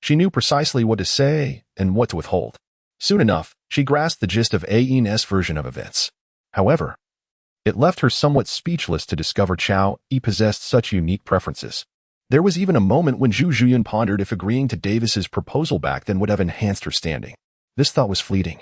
she knew precisely what to say and what to withhold. Soon enough, she grasped the gist of Yin's version of events. However, it left her somewhat speechless to discover Chao Yi possessed such unique preferences. There was even a moment when Zhu Zhuyun pondered if agreeing to Davis's proposal back then would have enhanced her standing. This thought was fleeting,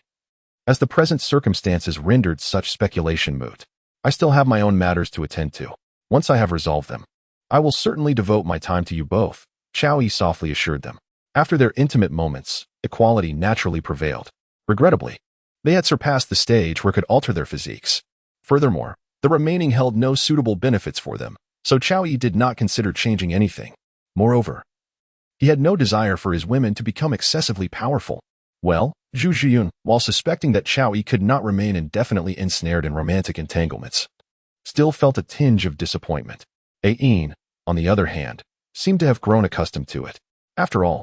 as the present circumstances rendered such speculation moot. I still have my own matters to attend to. Once I have resolved them, I will certainly devote my time to you both, Chao Yi softly assured them. After their intimate moments, equality naturally prevailed. Regrettably, they had surpassed the stage where it could alter their physiques. Furthermore, the remaining held no suitable benefits for them, so Chao Yi did not consider changing anything. Moreover, he had no desire for his women to become excessively powerful. Well, Zhu Zhuyun, while suspecting that Chao Yi could not remain indefinitely ensnared in romantic entanglements, still felt a tinge of disappointment. Yin, on the other hand, seemed to have grown accustomed to it. After all,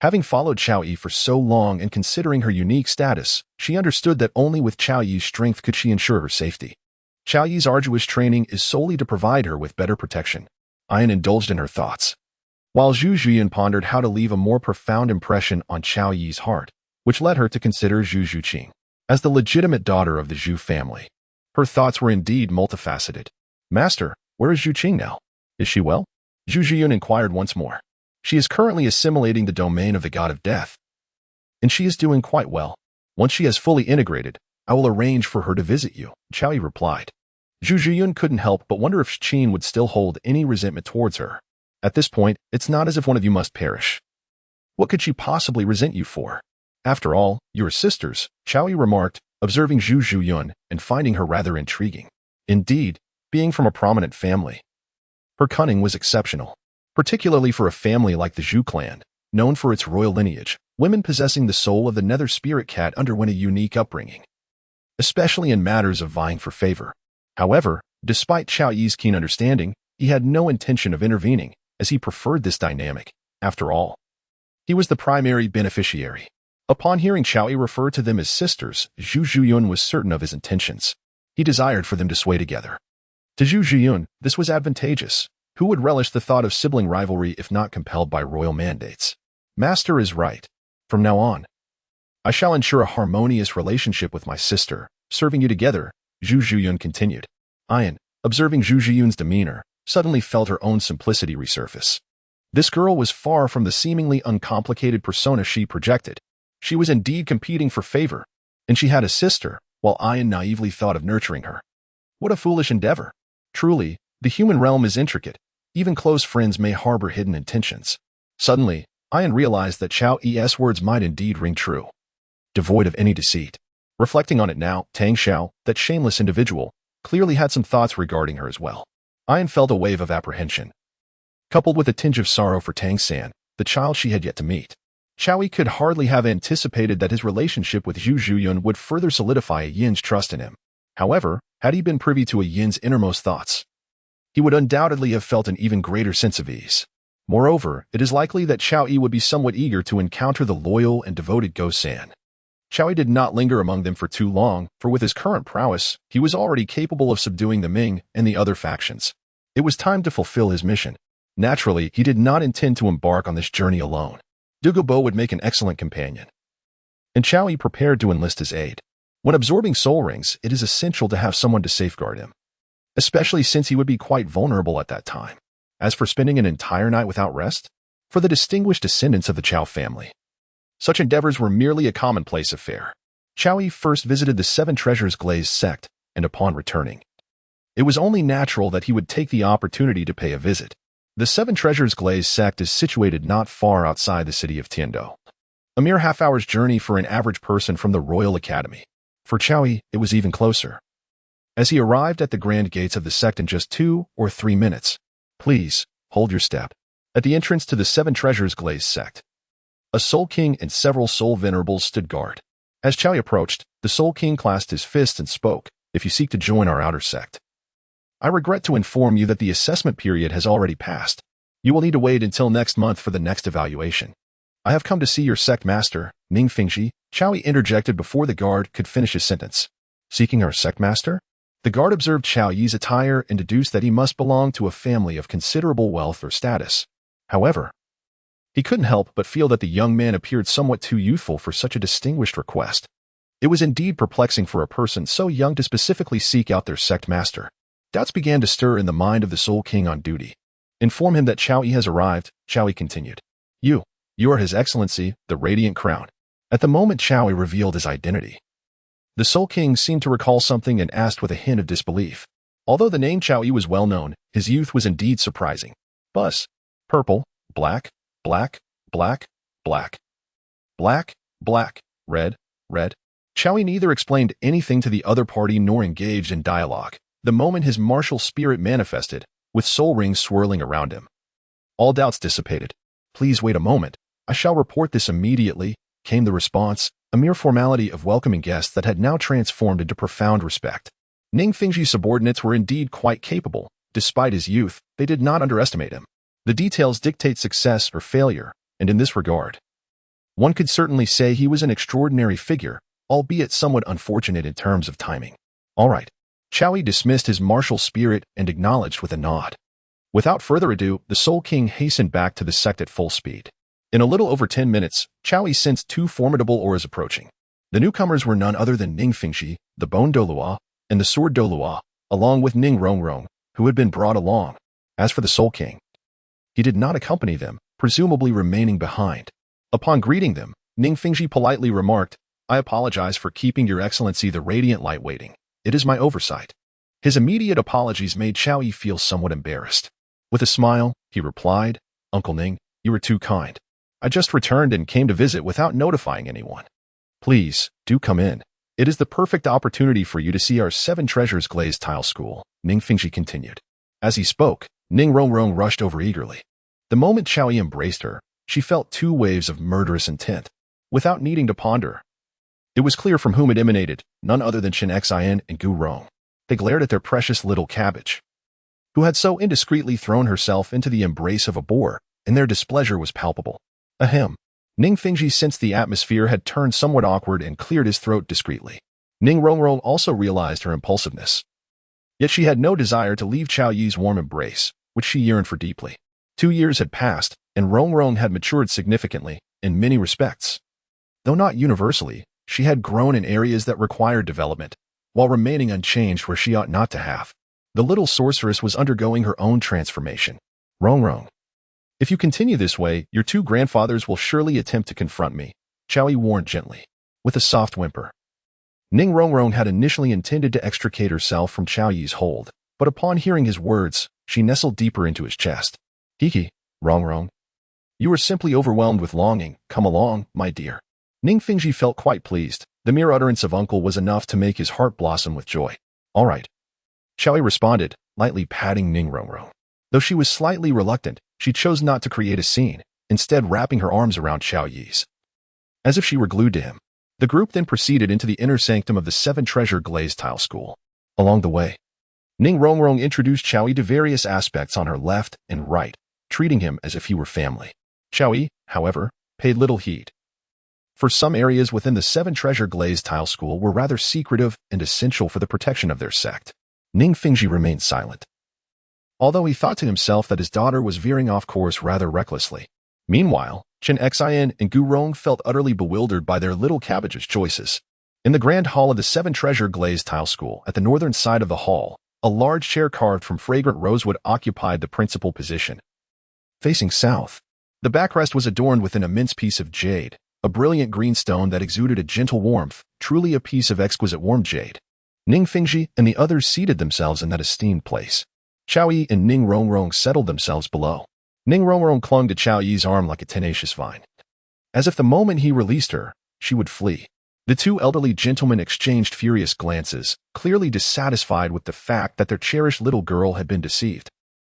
having followed Chao Yi for so long and considering her unique status, she understood that only with Chao Yi's strength could she ensure her safety. Chao Yi's arduous training is solely to provide her with better protection. Yin indulged in her thoughts, while Zhu Zhuyun pondered how to leave a more profound impression on Chao Yi's heart, which led her to consider Zhu Zhuqing as the legitimate daughter of the Zhu family. Her thoughts were indeed multifaceted. Master, where is Zhuqing now? Is she well? Zhu Zhuyun inquired once more. She is currently assimilating the domain of the god of death, and she is doing quite well. Once she has fully integrated, I will arrange for her to visit you, Chao Yi replied. Zhu Zhuyun couldn't help but wonder if Qin would still hold any resentment towards her. At this point, it's not as if one of you must perish. What could she possibly resent you for? After all, you're sisters, Chao Yi remarked, observing Zhu Zhuyun and finding her rather intriguing. Indeed, being from a prominent family, her cunning was exceptional, particularly for a family like the Zhu clan, known for its royal lineage. Women possessing the soul of the nether spirit cat underwent a unique upbringing, especially in matters of vying for favor. However, despite Chao Yi's keen understanding, he had no intention of intervening, as he preferred this dynamic. After all, he was the primary beneficiary. Upon hearing Chao Yi refer to them as sisters, Zhu Zhuyun was certain of his intentions. He desired for them to sway together. To Zhu Zhuyun, this was advantageous. Who would relish the thought of sibling rivalry if not compelled by royal mandates? Master is right. From now on, I shall ensure a harmonious relationship with my sister, serving you together, Zhu Zhuyun continued. Ayan, observing Zhu Zhiyun's demeanor, suddenly felt her own simplicity resurface. This girl was far from the seemingly uncomplicated persona she projected. She was indeed competing for favor, and she had a sister, while Ayan naively thought of nurturing her. What a foolish endeavor! Truly, the human realm is intricate. Even close friends may harbor hidden intentions. Suddenly, Ayan realized that Chao Yi's words might indeed ring true. Devoid of any deceit. Reflecting on it now, Tang Hao, that shameless individual, clearly had some thoughts regarding her as well. Ayan felt a wave of apprehension, coupled with a tinge of sorrow for Tang San, the child she had yet to meet. Chao Yi could hardly have anticipated that his relationship with Zhu Zhiyun would further solidify Yin's trust in him. However, had he been privy to Yin's innermost thoughts, he would undoubtedly have felt an even greater sense of ease. Moreover, it is likely that Chao Yi would be somewhat eager to encounter the loyal and devoted Go San. Chao Yi did not linger among them for too long, for with his current prowess, he was already capable of subduing the Ming and the other factions. It was time to fulfill his mission. Naturally, he did not intend to embark on this journey alone. Dugu would make an excellent companion, and Chao Yi prepared to enlist his aid. When absorbing soul rings, it is essential to have someone to safeguard him, especially since he would be quite vulnerable at that time. As for spending an entire night without rest, for the distinguished descendants of the Chao family, such endeavors were merely a commonplace affair. Chao Yi first visited the Seven Treasures Glazed sect, and upon returning, it was only natural that he would take the opportunity to pay a visit. The Seven Treasures Glazed sect is situated not far outside the city of Tiando, a mere half-hour's journey for an average person from the Royal Academy. For Chao Yi, it was even closer, as he arrived at the grand gates of the sect in just 2 or 3 minutes. Please, hold your step. At the entrance to the Seven Treasures Glazed sect, a Soul King and several Soul Venerables stood guard. As Chao Yi approached, the Soul King clasped his fist and spoke, "If you seek to join our outer sect, I regret to inform you that the assessment period has already passed. You will need to wait until next month for the next evaluation. I have come to see your sect master, Ning Fingxi." Chao Yi interjected before the guard could finish his sentence. "Seeking our sect master?" The guard observed Chao Yi's attire and deduced that he must belong to a family of considerable wealth or status. However, he couldn't help but feel that the young man appeared somewhat too youthful for such a distinguished request. It was indeed perplexing for a person so young to specifically seek out their sect master. Doubts began to stir in the mind of the Soul King on duty. "Inform him that Chao Yi has arrived," Chao Yi continued. You are His Excellency, the Radiant Crown." At the moment Chao Yi revealed his identity, the Soul King seemed to recall something and asked with a hint of disbelief. Although the name Chao Yi was well known, his youth was indeed surprising. Bus, purple, black, black, black, black, black, black, red, red. Chao Yi neither explained anything to the other party nor engaged in dialogue. The moment his martial spirit manifested, with soul rings swirling around him, all doubts dissipated. "Please wait a moment. I shall report this immediately," came the response, a mere formality of welcoming guests that had now transformed into profound respect. Ning Fingxi's subordinates were indeed quite capable. Despite his youth, they did not underestimate him. The details dictate success or failure, and in this regard, one could certainly say he was an extraordinary figure, albeit somewhat unfortunate in terms of timing. "All right." Chao Yi dismissed his martial spirit and acknowledged with a nod. Without further ado, the Soul King hastened back to the sect at full speed. In a little over 10 minutes, Chao Yi sensed 2 formidable auras approaching. The newcomers were none other than Ning Fingxi, the Bone Douluo, and the Sword Douluo, along with Ning Rongrong, who had been brought along. As for the Soul King, he did not accompany them, presumably remaining behind. Upon greeting them, Ning Fingxi politely remarked, "I apologize for keeping Your Excellency the Radiant Light waiting. It is my oversight." His immediate apologies made Chao Yi feel somewhat embarrassed. With a smile, he replied, "Uncle Ning, you were too kind. I just returned and came to visit without notifying anyone. Please, do come in. It is the perfect opportunity for you to see our Seven Treasures Glazed Tile School," Ning Fingxi continued. As he spoke, Ning Rongrong rushed over eagerly. The moment Chao Yi embraced her, she felt 2 waves of murderous intent. Without needing to ponder, it was clear from whom it emanated, none other than Shen Xian and Gu Rong. They glared at their precious little cabbage, who had so indiscreetly thrown herself into the embrace of a boar, and their displeasure was palpable. Ahem. Ning Fingxi sensed the atmosphere had turned somewhat awkward and cleared his throat discreetly. Ning Rongrong also realized her impulsiveness. Yet she had no desire to leave Chao Yi's warm embrace, which she yearned for deeply. 2 years had passed, and Rongrong had matured significantly, in many respects. Though not universally, she had grown in areas that required development, while remaining unchanged where she ought not to have. The little sorceress was undergoing her own transformation. Rong. If you continue this way, your two grandfathers will surely attempt to confront me, Chowie warned gently, with a soft whimper. Ning Rongrong had initially intended to extricate herself from Qiao Yi's hold, but upon hearing his words, she nestled deeper into his chest. Hiki, Rongrong. You are simply overwhelmed with longing. Come along, my dear. Ning Fingji felt quite pleased. The mere utterance of uncle was enough to make his heart blossom with joy. All right. Qiao Yi responded, lightly patting Ning Rongrong. Though she was slightly reluctant, she chose not to create a scene, instead wrapping her arms around Qiao Yi's. As if she were glued to him. The group then proceeded into the inner sanctum of the Seven Treasure Glazed Tile School. Along the way, Ning Rongrong introduced Qiao Yi to various aspects on her left and right, treating him as if he were family. Qiao Yi, however, paid little heed. For some areas within the Seven Treasure Glazed Tile School were rather secretive and essential for the protection of their sect. Ning Fingji remained silent, although he thought to himself that his daughter was veering off course rather recklessly. Meanwhile, Chen Xian and Gu Rong felt utterly bewildered by their little cabbage's choices. In the grand hall of the Seven Treasure Glazed Tile School, at the northern side of the hall, a large chair carved from fragrant rosewood occupied the principal position. Facing south, the backrest was adorned with an immense piece of jade, a brilliant green stone that exuded a gentle warmth, truly a piece of exquisite warm jade. Ning Fingji and the others seated themselves in that esteemed place. Qiao Yi and Ning Rongrong settled themselves below. Ning Rongrong clung to Qiao Yi's arm like a tenacious vine, as if the moment he released her, she would flee. The two elderly gentlemen exchanged furious glances, clearly dissatisfied with the fact that their cherished little girl had been deceived.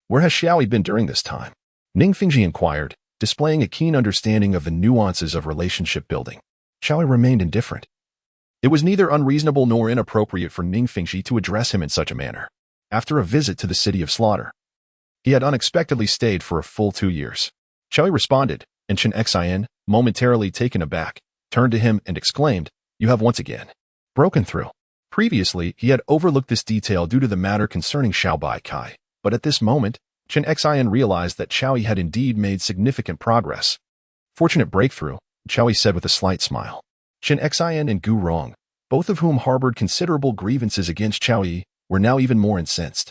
Where has Qiao Yi been during this time? Ning Fingji inquired, displaying a keen understanding of the nuances of relationship building. Qiao Yi remained indifferent. It was neither unreasonable nor inappropriate for Ning Fingji to address him in such a manner. After a visit to the city of slaughter, he had unexpectedly stayed for a full 2 years. Qiao Yi responded, and Chen Xian, momentarily taken aback, turned to him and exclaimed, "You have once again broken through." Previously, he had overlooked this detail due to the matter concerning Xiao Bai Kai, but at this moment, Chen Xian realized that Qiao Yi had indeed made significant progress. Fortunate breakthrough, Qiao Yi said with a slight smile. Chen Xian and Gu Rong, both of whom harbored considerable grievances against Qiao Yi, were now even more incensed.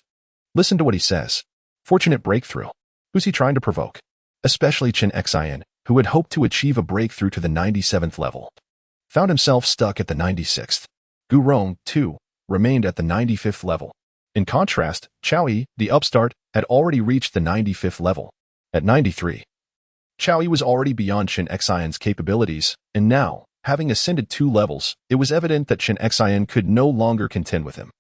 Listen to what he says. Fortunate breakthrough. Who's he trying to provoke? Especially Chen Xian, who had hoped to achieve a breakthrough to the 97th level, found himself stuck at the 96th. Gu Rong, too, remained at the 95th level. In contrast, Qiao Yi, the upstart, had already reached the 95th level. At 93, Qiao Yi was already beyond Chen Xian's capabilities, and now, having ascended 2 levels, it was evident that Chen Xian could no longer contend with him.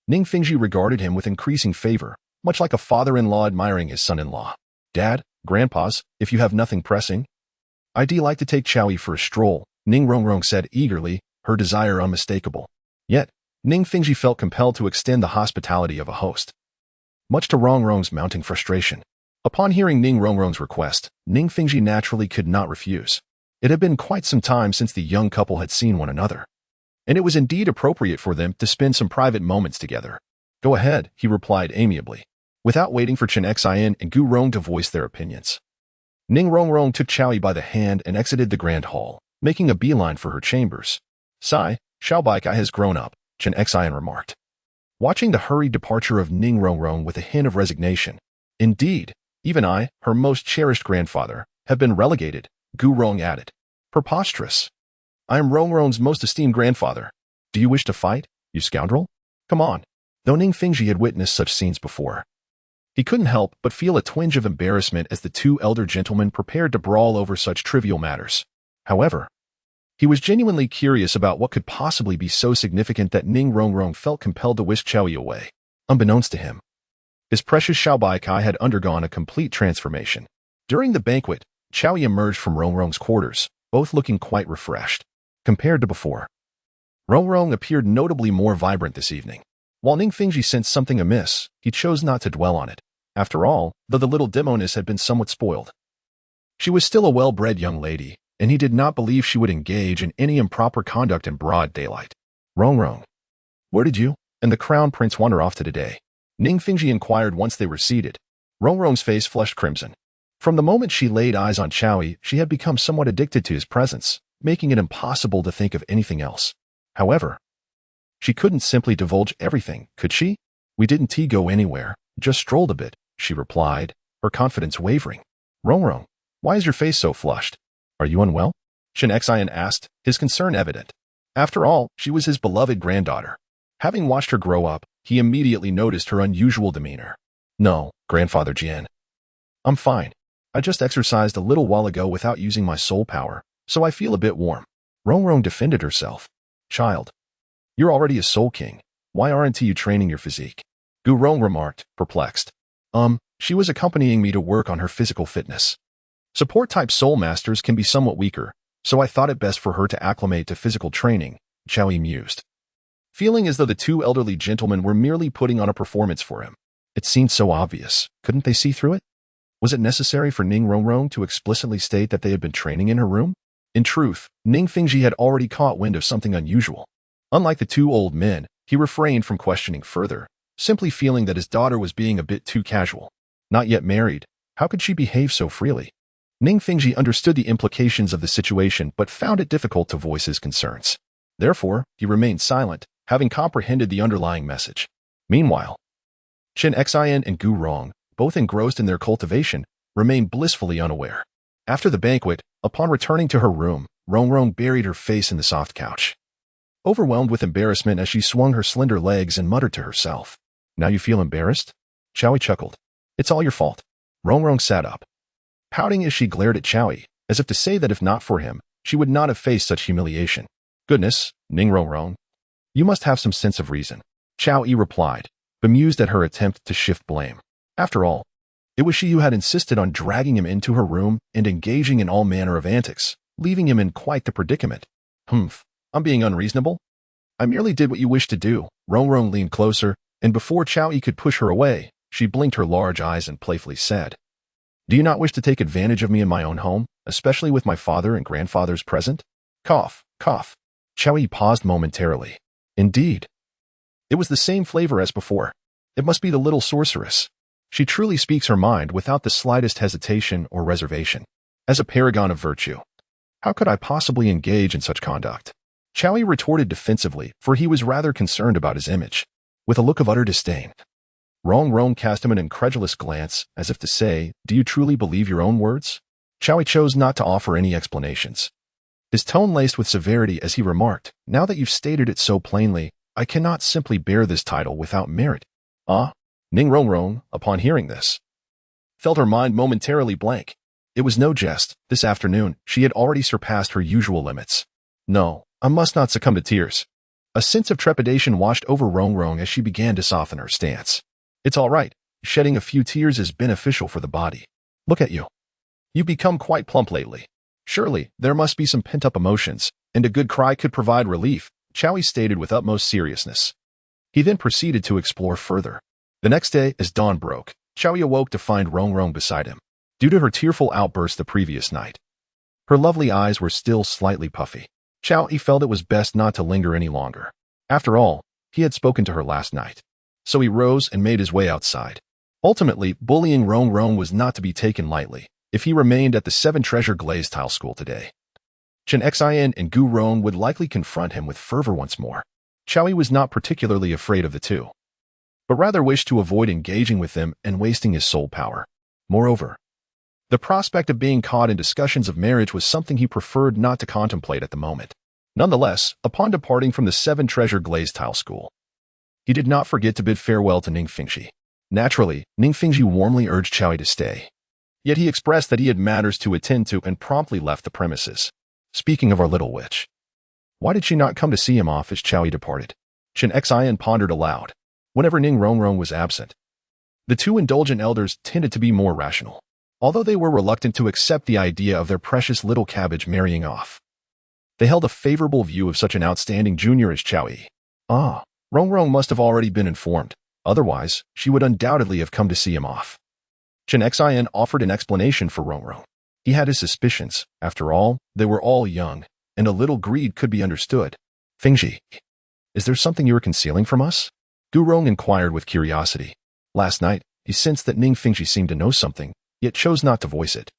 Ning Fingji regarded him with increasing favor, much like a father-in-law admiring his son-in-law. Dad, grandpas, if you have nothing pressing, I'd like to take Qiao Yi for a stroll, Ning Rongrong said eagerly, her desire unmistakable. Yet, Ning Fingji felt compelled to extend the hospitality of a host, much to Rongrong's mounting frustration. Upon hearing Ning Rongrong's request, Ning Fingji naturally could not refuse. It had been quite some time since the young couple had seen one another, and it was indeed appropriate for them to spend some private moments together. Go ahead, he replied amiably, without waiting for Chen Xian and Gu Rong to voice their opinions. Ning Rongrong took Qiao Yi by the hand and exited the grand hall, making a beeline for her chambers. Sigh, Xiao Bai Kai has grown up, Chen Xian remarked, watching the hurried departure of Ning Rongrong with a hint of resignation. Indeed, even I, her most cherished grandfather, have been relegated, Gu Rong added. Preposterous. I am Rongrong's most esteemed grandfather. Do you wish to fight, you scoundrel? Come on. Though Ning Fingji had witnessed such scenes before, he couldn't help but feel a twinge of embarrassment as the two elder gentlemen prepared to brawl over such trivial matters. However, he was genuinely curious about what could possibly be so significant that Ning Rongrong felt compelled to whisk Qiao Yi away. Unbeknownst to him, his precious Xiao Bai Kai had undergone a complete transformation. During the banquet, Qiao Yi emerged from Rongrong's quarters, both looking quite refreshed. Compared to before, Rongrong appeared notably more vibrant this evening. While Ning Fingji sensed something amiss, he chose not to dwell on it. After all, though the little demoness had been somewhat spoiled, she was still a well-bred young lady, and he did not believe she would engage in any improper conduct in broad daylight. Rongrong, where did you and the crown prince wander off to today? Ning Fingji inquired once they were seated. Rongrong's face flushed crimson. From the moment she laid eyes on Qiao Yi, she had become somewhat addicted to his presence, making it impossible to think of anything else. However, she couldn't simply divulge everything, could she? We didn't go anywhere, just strolled a bit, she replied, her confidence wavering. Rongrong, why is your face so flushed? Are you unwell? Shin Xian asked, his concern evident. After all, she was his beloved granddaughter. Having watched her grow up, he immediately noticed her unusual demeanor. No, Grandfather Jian. I'm fine. I just exercised a little while ago without using my soul power, so I feel a bit warm. Rongrong defended herself. Child, you're already a soul king. Why aren't you training your physique? Gurong remarked, perplexed. She was accompanying me to work on her physical fitness. Support-type soul masters can be somewhat weaker, so I thought it best for her to acclimate to physical training, Qiaoyi mused. Feeling as though the two elderly gentlemen were merely putting on a performance for him. It seemed so obvious. Couldn't they see through it? Was it necessary for Ning Rongrong to explicitly state that they had been training in her room? In truth, Ning Fingji had already caught wind of something unusual. Unlike the two old men, he refrained from questioning further, simply feeling that his daughter was being a bit too casual. Not yet married, how could she behave so freely? Ning Fingji understood the implications of the situation but found it difficult to voice his concerns. Therefore, he remained silent, having comprehended the underlying message. Meanwhile, Chen Xian and Gu Rong, both engrossed in their cultivation, remained blissfully unaware. After the banquet, upon returning to her room, Rongrong buried her face in the soft couch. Overwhelmed with embarrassment as she swung her slender legs and muttered to herself. Now you feel embarrassed? Qiaoyi chuckled. It's all your fault. Rongrong sat up. Pouting as she glared at Qiaoyi, as if to say that if not for him, she would not have faced such humiliation. Goodness, Ning Rongrong. You must have some sense of reason. Qiaoyi replied, bemused at her attempt to shift blame. After all, it was she who had insisted on dragging him into her room and engaging in all manner of antics, leaving him in quite the predicament. Humph, I'm being unreasonable? I merely did what you wished to do. Rongrong leaned closer, and before Qiaoyi could push her away, she blinked her large eyes and playfully said, Do you not wish to take advantage of me in my own home, especially with my father and grandfathers present? Cough, cough. Qiaoyi paused momentarily. Indeed. It was the same flavor as before. It must be the little sorceress. She truly speaks her mind without the slightest hesitation or reservation. As a paragon of virtue, how could I possibly engage in such conduct? Qiaoyi retorted defensively, for he was rather concerned about his image. With a look of utter disdain, Rongrong cast him an incredulous glance, as if to say, Do you truly believe your own words? Qiaoyi chose not to offer any explanations. His tone laced with severity as he remarked, Now that you've stated it so plainly, I cannot simply bear this title without merit. Ah? Ning Rongrong, upon hearing this, felt her mind momentarily blank. It was no jest. This afternoon, she had already surpassed her usual limits. No, I must not succumb to tears. A sense of trepidation washed over Rongrong as she began to soften her stance. It's all right. Shedding a few tears is beneficial for the body. Look at you. You've become quite plump lately. Surely, there must be some pent-up emotions, and a good cry could provide relief, Qiaoyi stated with utmost seriousness. He then proceeded to explore further. The next day, as dawn broke, Qiaoyi awoke to find Rongrong beside him, due to her tearful outburst the previous night. Her lovely eyes were still slightly puffy. Qiaoyi felt it was best not to linger any longer. After all, he had spoken to her last night. So he rose and made his way outside. Ultimately, bullying Rongrong was not to be taken lightly, if he remained at the Seven Treasure Glazed Tile School today. Chen Xian and Gu Rong would likely confront him with fervor once more. Qiaoyi was not particularly afraid of the two, but rather wished to avoid engaging with them and wasting his soul power. Moreover, the prospect of being caught in discussions of marriage was something he preferred not to contemplate at the moment. Nonetheless, upon departing from the Seven Treasure Glazed Tile School, he did not forget to bid farewell to Ning Fingji. Naturally, Ning Fingji warmly urged Qiaoyi to stay. Yet he expressed that he had matters to attend to and promptly left the premises. Speaking of our little witch, why did she not come to see him off as Qiaoyi departed? Chen Xian pondered aloud. Whenever Ning Rongrong was absent, the two indulgent elders tended to be more rational, although they were reluctant to accept the idea of their precious little cabbage marrying off. They held a favorable view of such an outstanding junior as Qiaoyi. Ah, Rongrong must have already been informed. Otherwise, she would undoubtedly have come to see him off. Chen Xian offered an explanation for Rongrong. He had his suspicions. After all, they were all young, and a little greed could be understood. Fingji, is there something you are concealing from us? Gu Rong inquired with curiosity. Last night, he sensed that Ning Fingji seemed to know something, yet chose not to voice it.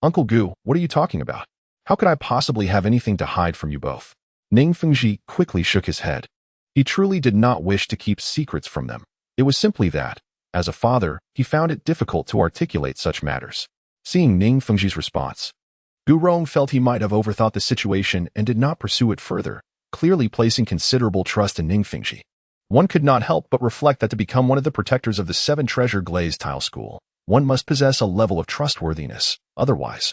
Uncle Gu, what are you talking about? How could I possibly have anything to hide from you both? Ning Fingji quickly shook his head. He truly did not wish to keep secrets from them. It was simply that, as a father, he found it difficult to articulate such matters. Seeing Ning Fengji's response, Gu Rong felt he might have overthought the situation and did not pursue it further, clearly placing considerable trust in Ning Fengji. One could not help but reflect that to become one of the protectors of the Seven Treasure Glazed Tile School, one must possess a level of trustworthiness. Otherwise,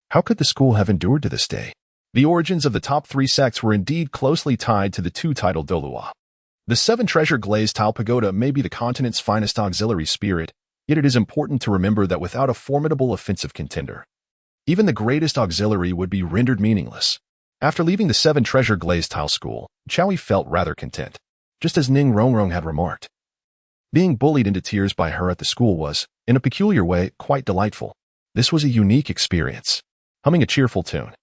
how could the school have endured to this day? The origins of the top 3 sects were indeed closely tied to the 2 Title Douluo. The Seven Treasure Glazed Tile Pagoda may be the continent's finest auxiliary spirit, yet it is important to remember that without a formidable offensive contender, even the greatest auxiliary would be rendered meaningless. After leaving the Seven Treasure Glazed Tile School, Chowie felt rather content, just as Ning Rongrong had remarked. Being bullied into tears by her at the school was, in a peculiar way, quite delightful. This was a unique experience. Humming a cheerful tune,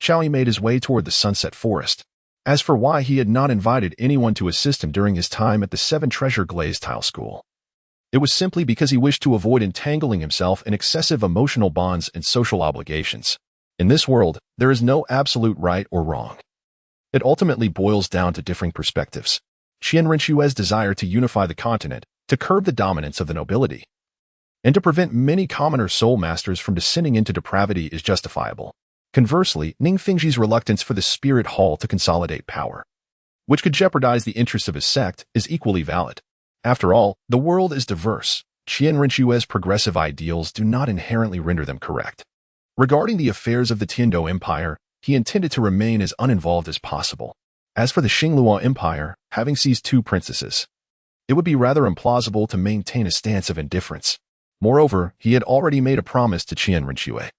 Chowie made his way toward the Sunset Forest. As for why he had not invited anyone to assist him during his time at the Seven Treasure Glazed Tile School, it was simply because he wished to avoid entangling himself in excessive emotional bonds and social obligations. In this world, there is no absolute right or wrong. It ultimately boils down to differing perspectives. Qian Rinxue's desire to unify the continent, to curb the dominance of the nobility, and to prevent many commoner soul masters from descending into depravity is justifiable. Conversely, Ning Fengji's reluctance for the Spirit Hall to consolidate power, which could jeopardize the interests of his sect, is equally valid. After all, the world is diverse. Qian Rinxue's progressive ideals do not inherently render them correct. Regarding the affairs of the Tiando Empire, he intended to remain as uninvolved as possible. As for the Xingluo Empire, having seized 2 princesses, it would be rather implausible to maintain a stance of indifference. Moreover, he had already made a promise to Qian Rinxue.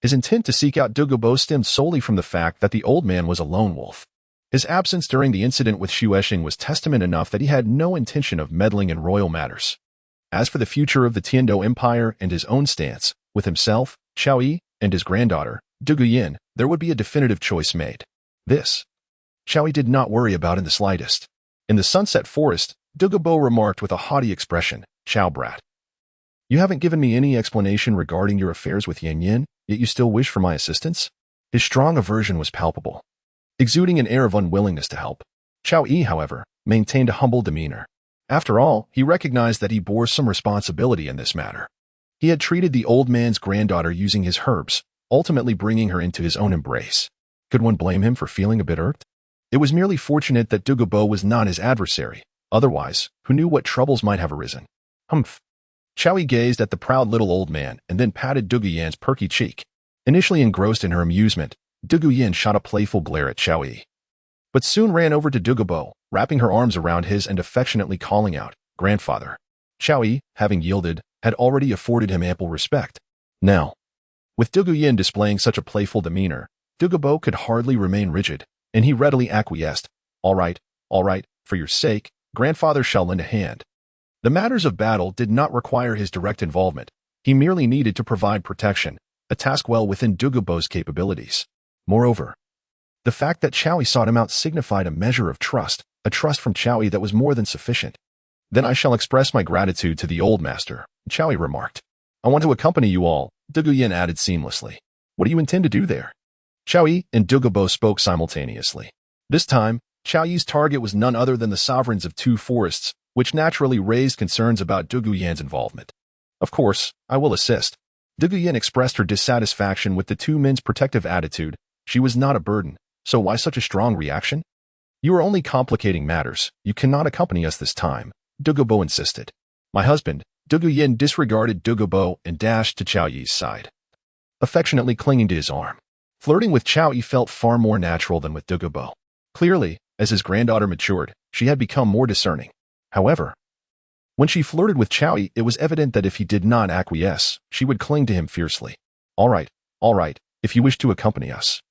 His intent to seek out Dugu stemmed solely from the fact that the old man was a lone wolf. His absence during the incident with Xuexing was testament enough that he had no intention of meddling in royal matters. As for the future of the Tiando Empire and his own stance, with himself, Xiao Yi, and his granddaughter, Dugu Yin, there would be a definitive choice made. This, Xiao Yi did not worry about in the slightest. In the Sunset Forest, Dugu remarked with a haughty expression, "Xiao brat. You haven't given me any explanation regarding your affairs with Yin Yin, yet you still wish for my assistance?" His strong aversion was palpable, exuding an air of unwillingness to help. Xiao Yi, however, maintained a humble demeanor. After all, he recognized that he bore some responsibility in this matter. He had treated the old man's granddaughter using his herbs, ultimately bringing her into his own embrace. Could one blame him for feeling a bit irked? It was merely fortunate that Dugu was not his adversary. Otherwise, who knew what troubles might have arisen? Humph. Xiao Yi gazed at the proud little old man and then patted Dugu Yan's perky cheek. Initially engrossed in her amusement, Dugu Yan shot a playful glare at Xiao Yi, but soon ran over to Dugu, wrapping her arms around his and affectionately calling out, "Grandfather." Xiao Yi, having yielded, had already afforded him ample respect. Now, with Dugu Yan displaying such a playful demeanor, Dugu could hardly remain rigid, and he readily acquiesced. All right, for your sake, grandfather shall lend a hand." The matters of battle did not require his direct involvement. He merely needed to provide protection, a task well within Dugu capabilities. Moreover, the fact that Xiao Yi sought him out signified a measure of trust, a trust from Xiao Yi that was more than sufficient. "Then I shall express my gratitude to the old master," Xiao Yi remarked. "I want to accompany you all," Dugu Yin added seamlessly. "What do you intend to do there?" Xiao Yi and Dugu spoke simultaneously. This time, Xiao Yi's target was none other than the sovereigns of 2 forests, which naturally raised concerns about Dugu Yan's involvement. "Of course, I will assist." Dugu Yin expressed her dissatisfaction with the 2 men's protective attitude. She was not a burden, so why such a strong reaction? "You are only complicating matters. You cannot accompany us this time," Dugu insisted. "My husband." Dugu Yin disregarded Dugu and dashed to Xiao Yi's side, affectionately clinging to his arm. Flirting with Xiao Yi felt far more natural than with Dugu. Clearly, as his granddaughter matured, she had become more discerning. However, when she flirted with Xiao Yi, it was evident that if he did not acquiesce, she would cling to him fiercely. All right, if you wish to accompany us,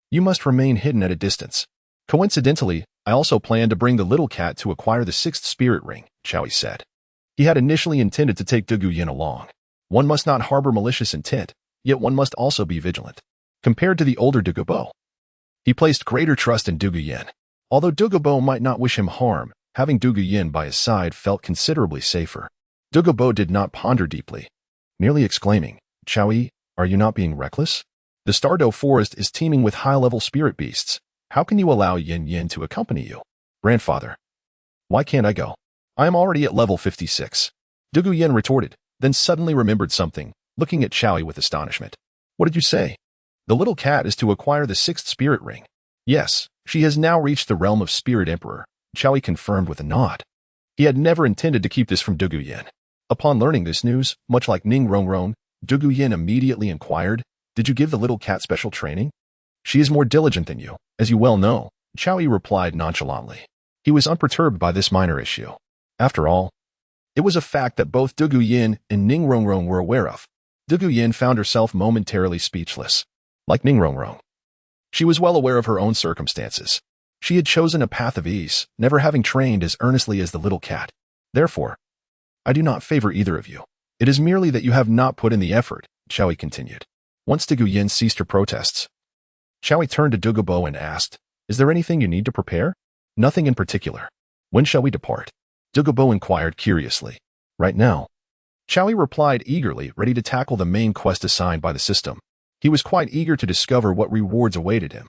you must remain hidden at a distance. Coincidentally, I also plan to bring the little cat to acquire the 6th spirit ring," Xiao Yi said. He had initially intended to take Dugu Yin along. One must not harbor malicious intent, yet one must also be vigilant. Compared to the older Dugu, he placed greater trust in Dugu Yin. Although Dugu might not wish him harm, having Dugu Yin by his side felt considerably safer. Dugu did not ponder deeply, merely exclaiming, "Xiao Yi, are you not being reckless? The Stardow Forest is teeming with high-level spirit beasts. How can you allow Yin Yin to accompany you?" "Grandfather, why can't I go?" I am already at level 56. Dugu Yin retorted, then suddenly remembered something, looking at Chowie with astonishment. What did you say? The little cat is to acquire the 6th spirit ring. Yes, she has now reached the realm of Spirit Emperor, Chowie confirmed with a nod. He had never intended to keep this from Dugu Yin. Upon learning this news, much like Ning Rongrong, Dugu Yin immediately inquired, Did you give the little cat special training? She is more diligent than you, as you well know, Chowie replied nonchalantly. He was unperturbed by this minor issue. After all, it was a fact that both Dugu Yin and Ning Rongrong were aware of. Dugu Yin found herself momentarily speechless. Like Ning Rongrong, she was well aware of her own circumstances. She had chosen a path of ease, never having trained as earnestly as the little cat. Therefore, I do not favor either of you. It is merely that you have not put in the effort, Chowie continued. Once Dugu Yin ceased her protests, Chowie turned to Dugu Bo and asked, Is there anything you need to prepare? Nothing in particular. When shall we depart? Dugu Bo inquired curiously. Right now. Chowie replied eagerly, ready to tackle the main quest assigned by the system. He was quite eager to discover what rewards awaited him.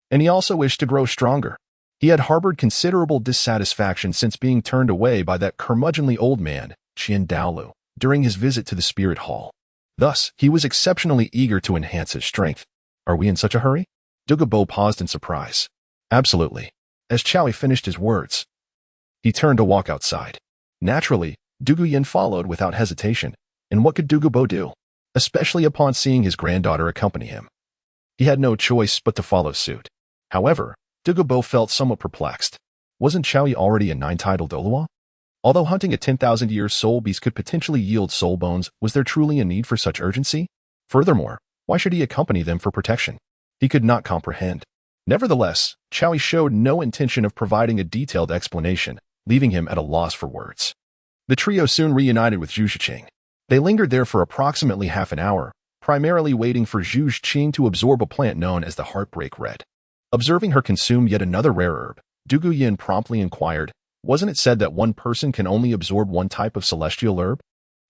And he also wished to grow stronger. He had harbored considerable dissatisfaction since being turned away by that curmudgeonly old man, Title Douluo, during his visit to the Spirit Hall. Thus, he was exceptionally eager to enhance his strength. Are we in such a hurry? Dugu Bo paused in surprise. Absolutely. As Chowie finished his words, he turned to walk outside. Naturally, Dugu Yin followed without hesitation. And what could Dugu Bo do? Especially upon seeing his granddaughter accompany him. He had no choice but to follow suit. However, Dugu Bo felt somewhat perplexed. Wasn't Chowie already a 9 Title Douluo? Although hunting a 10,000-year soul beast could potentially yield soul bones, was there truly a need for such urgency? Furthermore, why should he accompany them for protection? He could not comprehend. Nevertheless, Chowie showed no intention of providing a detailed explanation, leaving him at a loss for words. The trio soon reunited with Zhuqing. They lingered there for approximately half an hour, primarily waiting for Zhuqing to absorb a plant known as the Heartbreak Red. Observing her consume yet another rare herb, Dugu Yin promptly inquired, Wasn't it said that one person can only absorb one type of celestial herb?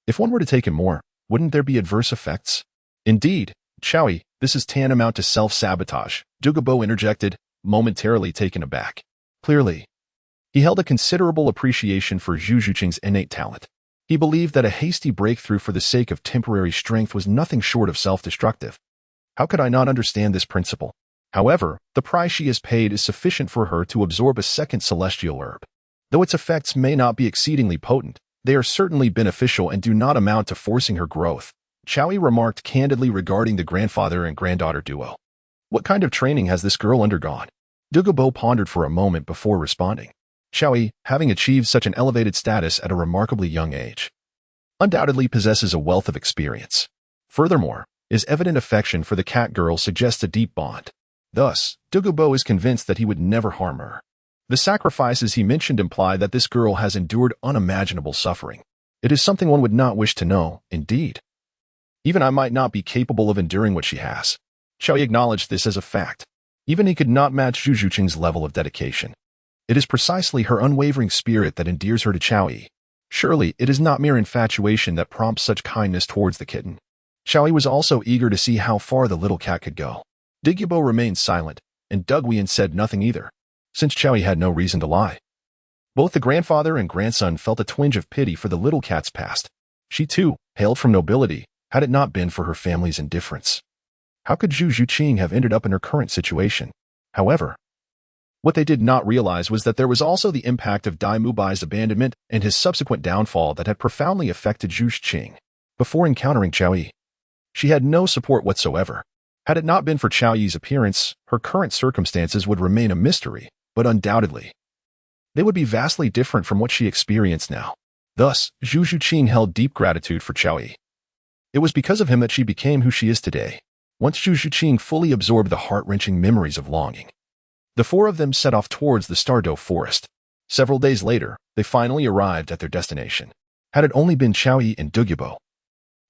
If one were to take in more, wouldn't there be adverse effects? Indeed, Chowie, this is tantamount to self-sabotage, Dugu Bo interjected, momentarily taken aback. Clearly, he held a considerable appreciation for Zhuqing's innate talent. He believed that a hasty breakthrough for the sake of temporary strength was nothing short of self-destructive. How could I not understand this principle? However, the price she has paid is sufficient for her to absorb a second celestial herb. Though its effects may not be exceedingly potent, they are certainly beneficial and do not amount to forcing her growth, Chowie remarked candidly regarding the grandfather and granddaughter duo. What kind of training has this girl undergone? Dugu Bo pondered for a moment before responding. Chowie, having achieved such an elevated status at a remarkably young age, undoubtedly possesses a wealth of experience. Furthermore, his evident affection for the cat girl suggests a deep bond. Thus, Dugu Bo is convinced that he would never harm her. The sacrifices he mentioned imply that this girl has endured unimaginable suffering. It is something one would not wish to know, indeed. Even I might not be capable of enduring what she has. Chowie acknowledged this as a fact. Even he could not match Zhuqing's level of dedication. It is precisely her unwavering spirit that endears her to Chowie. Surely, it is not mere infatuation that prompts such kindness towards the kitten. Chowie was also eager to see how far the little cat could go. Dugu Bo remained silent, and Dugu Yin said nothing either, since Chowie had no reason to lie. Both the grandfather and grandson felt a twinge of pity for the little cat's past. She, too, hailed from nobility, had it not been for her family's indifference. How could Zhuqing have ended up in her current situation? However, what they did not realize was that there was also the impact of Dai Mubai's abandonment and his subsequent downfall that had profoundly affected Zhuqing. Before encountering Chowie, she had no support whatsoever. Had it not been for Chowi's appearance, her current circumstances would remain a mystery, but undoubtedly, they would be vastly different from what she experienced now. Thus, Zhuqing held deep gratitude for Chowie. It was because of him that she became who she is today. Once Zhuqing fully absorbed the heart-wrenching memories of longing, the four of them set off towards the Stardow Forest. Several days later, they finally arrived at their destination. Had it only been Chowie and Dugu Bo,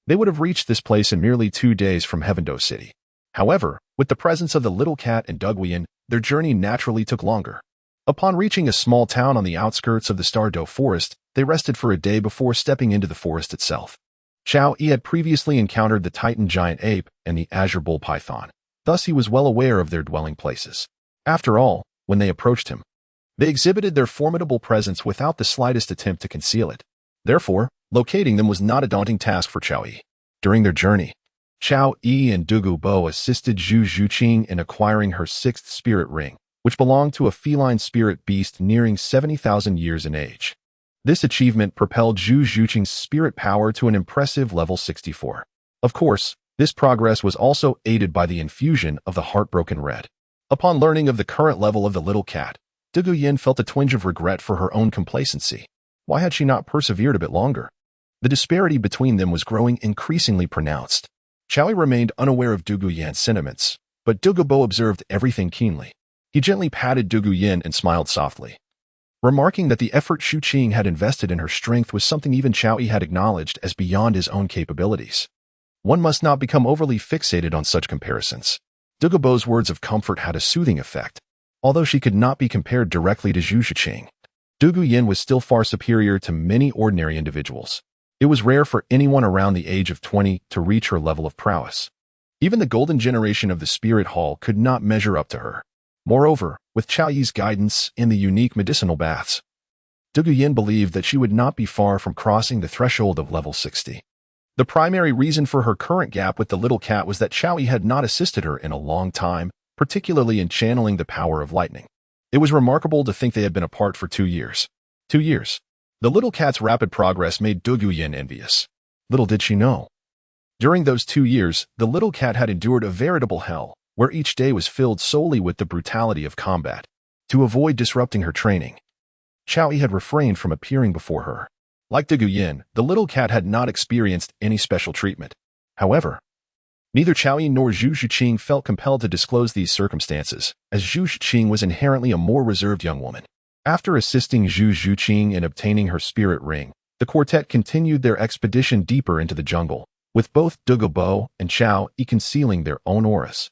they would have reached this place in merely 2 days from Heavendow City. However, with the presence of the little cat and Dugu Yin, their journey naturally took longer. Upon reaching a small town on the outskirts of the Stardow Forest, they rested for a day before stepping into the forest itself. Chowie had previously encountered the Titan giant ape and the azure bull python. Thus he was well aware of their dwelling places. After all, when they approached him, They exhibited their formidable presence without the slightest attempt to conceal it. Therefore, locating them was not a daunting task for Chao Yi. During their journey, Chao Yi and Dugu Bo assisted Zhuqing in acquiring her sixth spirit ring, which belonged to a feline spirit beast nearing 70,000 years in age. This achievement propelled Zhuqing's spirit power to an impressive level 64. Of course, this progress was also aided by the infusion of the Heartbroken Red. Upon learning of the current level of the little cat, Dugu Yin felt a twinge of regret for her own complacency. Why had she not persevered a bit longer? The disparity between them was growing increasingly pronounced. Chao Yi remained unaware of Dugu Yin's sentiments, but Dugu Bo observed everything keenly. He gently patted Dugu Yin and smiled softly. Remarking that the effort Zhuqing had invested in her strength was something even Chao Yi had acknowledged as beyond his own capabilities. One must not become overly fixated on such comparisons. Dugu Bo's words of comfort had a soothing effect. Although she could not be compared directly to Zhuqing, Dugu Yin was still far superior to many ordinary individuals. It was rare for anyone around the age of 20 to reach her level of prowess. Even the golden generation of the Spirit Hall could not measure up to her. Moreover, with Chao Yi's guidance in the unique medicinal baths, Dugu Yin believed that she would not be far from crossing the threshold of level 60. The primary reason for her current gap with the little cat was that Chao Yi had not assisted her in a long time, particularly in channeling the power of lightning. It was remarkable to think they had been apart for 2 years. 2 years. The little cat's rapid progress made Dugu Yin envious. Little did she know. During those 2 years, the little cat had endured a veritable hell, where each day was filled solely with the brutality of combat. To avoid disrupting her training, Chao Yi had refrained from appearing before her. Like Dugu Yin, the little cat had not experienced any special treatment. However, neither Chao Yi nor Zhuqing felt compelled to disclose these circumstances, as Zhuqing was inherently a more reserved young woman. After assisting Zhuqing in obtaining her spirit ring, the quartet continued their expedition deeper into the jungle, with both Dugu Bo and Chao Yi concealing their own auras.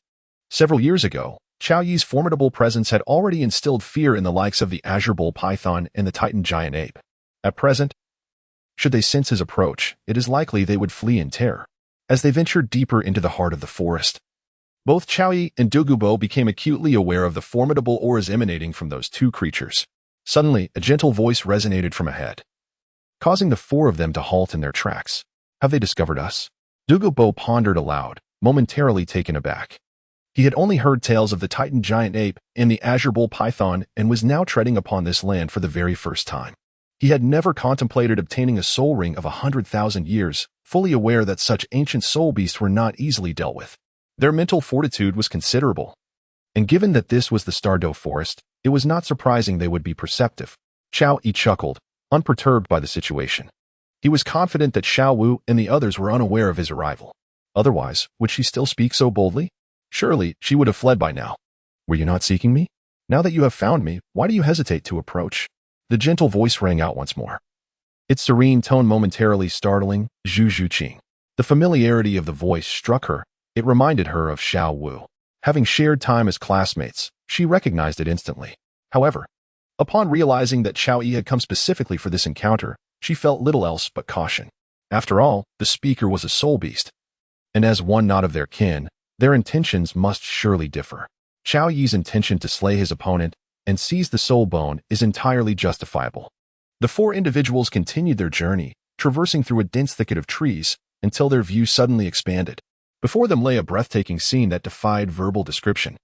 Several years ago, Chao Yi's formidable presence had already instilled fear in the likes of the Azure Bull Python and the Titan Giant Ape. At present, should they sense his approach, it is likely they would flee in terror. As they ventured deeper into the heart of the forest, both Chao Yi and Dugu Bo became acutely aware of the formidable auras emanating from those two creatures. Suddenly, a gentle voice resonated from ahead, causing the four of them to halt in their tracks. Have they discovered us? Dugu Bo pondered aloud, momentarily taken aback. He had only heard tales of the Titan Giant Ape and the Azure Bull Python and was now treading upon this land for the very first time. He had never contemplated obtaining a soul ring of 100,000 years, fully aware that such ancient soul beasts were not easily dealt with. Their mental fortitude was considerable, and given that this was the Stardow Forest, it was not surprising they would be perceptive. Chao Yi chuckled, unperturbed by the situation. He was confident that Xiao Wu and the others were unaware of his arrival. Otherwise, would she still speak so boldly? Surely, she would have fled by now. Were you not seeking me? Now that you have found me, why do you hesitate to approach? The gentle voice rang out once more, its serene tone momentarily startling Zhuqing. The familiarity of the voice struck her. It reminded her of Xiao Wu. Having shared time as classmates, she recognized it instantly. However, upon realizing that Chao Yi had come specifically for this encounter, she felt little else but caution. After all, the speaker was a soul beast, and as one not of their kin, their intentions must surely differ. Chao Yi's intention to slay his opponent and seize the soul bone is entirely justifiable. The four individuals continued their journey, traversing through a dense thicket of trees, until their view suddenly expanded. Before them lay a breathtaking scene that defied verbal description.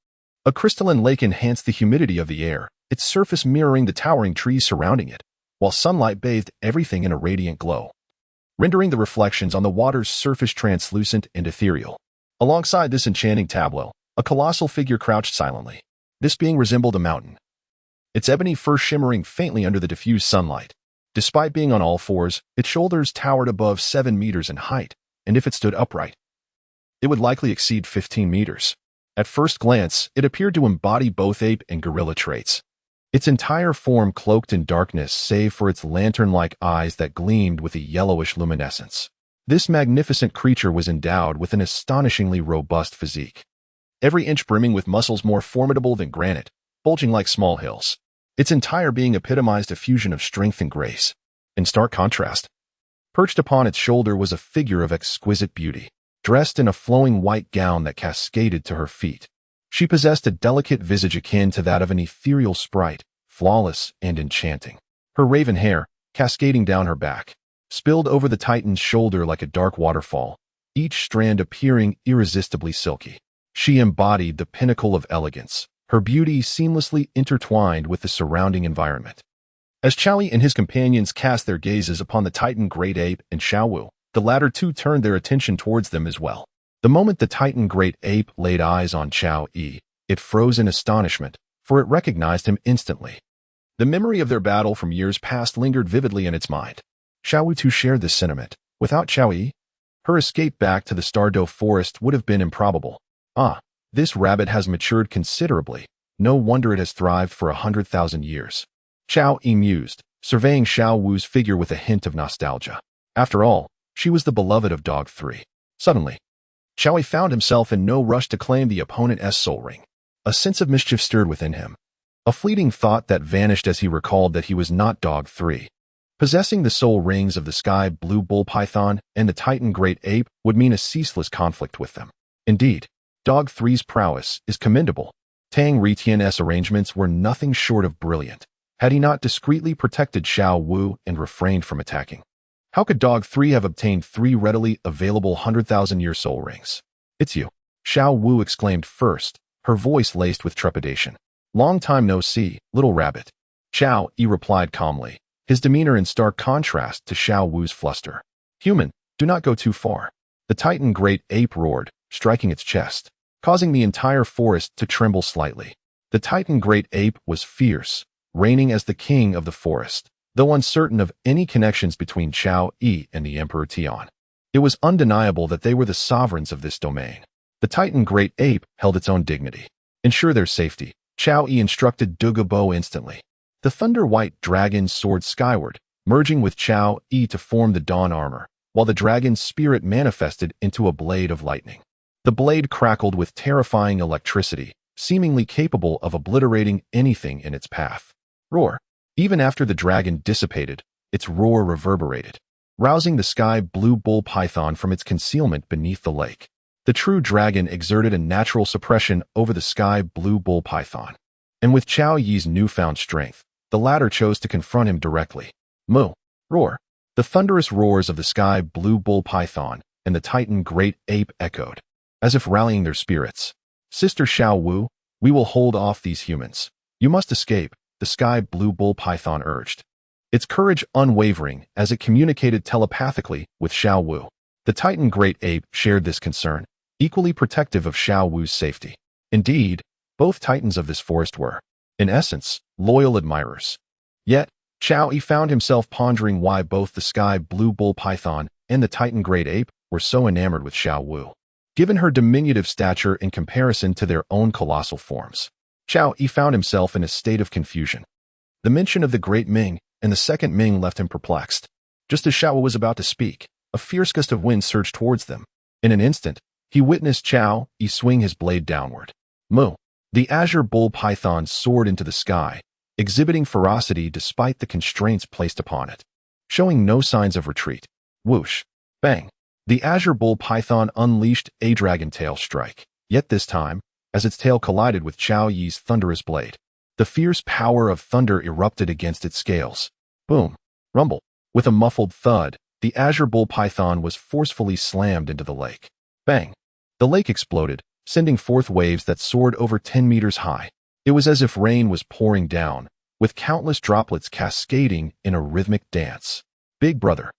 A crystalline lake enhanced the humidity of the air, its surface mirroring the towering trees surrounding it, while sunlight bathed everything in a radiant glow, rendering the reflections on the water's surface translucent and ethereal. Alongside this enchanting tableau, a colossal figure crouched silently. This being resembled a mountain, its ebony fur shimmering faintly under the diffused sunlight. Despite being on all fours, its shoulders towered above 7 meters in height, and if it stood upright, it would likely exceed 15 meters. At first glance, it appeared to embody both ape and gorilla traits. Its entire form cloaked in darkness save for its lantern-like eyes that gleamed with a yellowish luminescence. This magnificent creature was endowed with an astonishingly robust physique, every inch brimming with muscles more formidable than granite, bulging like small hills. Its entire being epitomized a fusion of strength and grace. In stark contrast, perched upon its shoulder was a figure of exquisite beauty, dressed in a flowing white gown that cascaded to her feet. She possessed a delicate visage akin to that of an ethereal sprite, flawless and enchanting. Her raven hair, cascading down her back, spilled over the Titan's shoulder like a dark waterfall, each strand appearing irresistibly silky. She embodied the pinnacle of elegance, her beauty seamlessly intertwined with the surrounding environment. As Chowi and his companions cast their gazes upon the Titan Great Ape and Xiaowu, the latter too turned their attention towards them as well. The moment the Titan Great Ape laid eyes on Xiao Yi, it froze in astonishment, for it recognized him instantly. The memory of their battle from years past lingered vividly in its mind. Xiaowu too shared this sentiment. Without Xiao Yi, her escape back to the Stardow Forest would have been improbable. Ah, this rabbit has matured considerably. No wonder it has thrived for 100,000 years. Xiao Yi mused, surveying Xiao Wu's figure with a hint of nostalgia. After all, she was the beloved of Dog 3. Suddenly, Xiao Yi found himself in no rush to claim the opponent's soul ring. A sense of mischief stirred within him. A fleeting thought that vanished as he recalled that he was not Dog 3. Possessing the soul rings of the Sky Blue Bull Python and the Titan Great Ape would mean a ceaseless conflict with them. Indeed, Dog 3's prowess is commendable. Tang Retian's arrangements were nothing short of brilliant, had he not discreetly protected Xiao Wu and refrained from attacking. How could Dog 3 have obtained 3 readily available 100,000-year soul rings? It's you, Xiao Wu exclaimed first, her voice laced with trepidation. Long time no see, little rabbit. Xiao Yi replied calmly, his demeanor in stark contrast to Xiao Wu's fluster. Human, do not go too far. The Titan Great Ape roared, striking its chest, causing the entire forest to tremble slightly. The Titan Great Ape was fierce, reigning as the king of the forest, though uncertain of any connections between Xiao Yi and the Emperor Tian. It was undeniable that they were the sovereigns of this domain. The Titan Great Ape held its own dignity. Ensure their safety, Xiao Yi instructed Dugu instantly. The thunder-white dragon soared skyward, merging with Xiao Yi to form the dawn armor, while the dragon's spirit manifested into a blade of lightning. The blade crackled with terrifying electricity, seemingly capable of obliterating anything in its path. Roar. Even after the dragon dissipated, its roar reverberated, rousing the Sky Blue Bull Python from its concealment beneath the lake. The true dragon exerted a natural suppression over the Sky Blue Bull Python. And with Xiao Yi's newfound strength, the latter chose to confront him directly. Moo. Roar. The thunderous roars of the Sky Blue Bull Python and the Titan Great Ape echoed, as if rallying their spirits. Sister Xiao Wu, we will hold off these humans. You must escape, the Sky Blue Bull Python urged, its courage unwavering as it communicated telepathically with Xiao Wu. The Titan Great Ape shared this concern, equally protective of Xiao Wu's safety. Indeed, both titans of this forest were, in essence, loyal admirers. Yet, Xiao Yi found himself pondering why both the Sky Blue Bull Python and the Titan Great Ape were so enamored with Xiao Wu, given her diminutive stature in comparison to their own colossal forms. Xiao Yi found himself in a state of confusion. The mention of the Great Ming and the Second Ming left him perplexed. Just as Xiao was about to speak, a fierce gust of wind surged towards them. In an instant, he witnessed Xiao Yi swing his blade downward. Moo. The azure bull python soared into the sky, exhibiting ferocity despite the constraints placed upon it, showing no signs of retreat. Whoosh. Bang. The azure bull python unleashed a dragon tail strike, yet this time, as its tail collided with Xiao Yi's thunderous blade, the fierce power of thunder erupted against its scales. Boom. Rumble. With a muffled thud, the azure bull python was forcefully slammed into the lake. Bang. The lake exploded, sending forth waves that soared over 10 meters high. It was as if rain was pouring down, with countless droplets cascading in a rhythmic dance. Big Brother.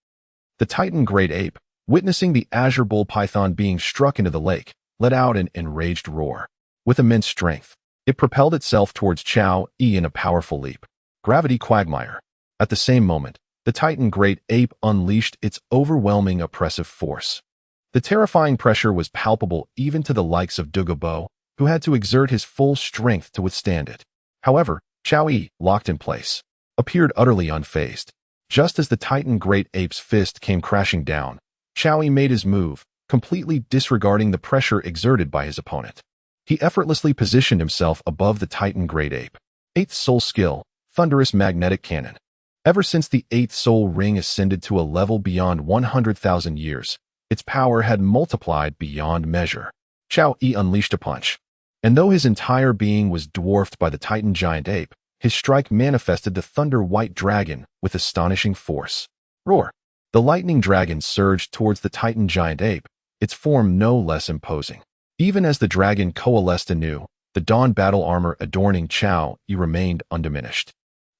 The Titan Great Ape, witnessing the azure bull python being struck into the lake, let out an enraged roar. With immense strength, it propelled itself towards Xiao Yi in a powerful leap. Gravity quagmire. At the same moment, the Titan Great Ape unleashed its overwhelming oppressive force. The terrifying pressure was palpable even to the likes of Dugu, who had to exert his full strength to withstand it. However, Xiao Yi, locked in place, appeared utterly unfazed. Just as the Titan Great Ape's fist came crashing down, Xiao Yi made his move, completely disregarding the pressure exerted by his opponent. He effortlessly positioned himself above the Titan Great Ape. 8th Soul Skill, Thunderous Magnetic Cannon. Ever since the 8th Soul Ring ascended to a level beyond 100,000 years, its power had multiplied beyond measure. Xiao Yi unleashed a punch, and though his entire being was dwarfed by the Titan Giant Ape, His strike manifested the thunder-white dragon with astonishing force. Roar! The lightning dragon surged towards the Titan giant ape, its form no less imposing. Even as the dragon coalesced anew, the dawn battle armor adorning Chao Yi remained undiminished,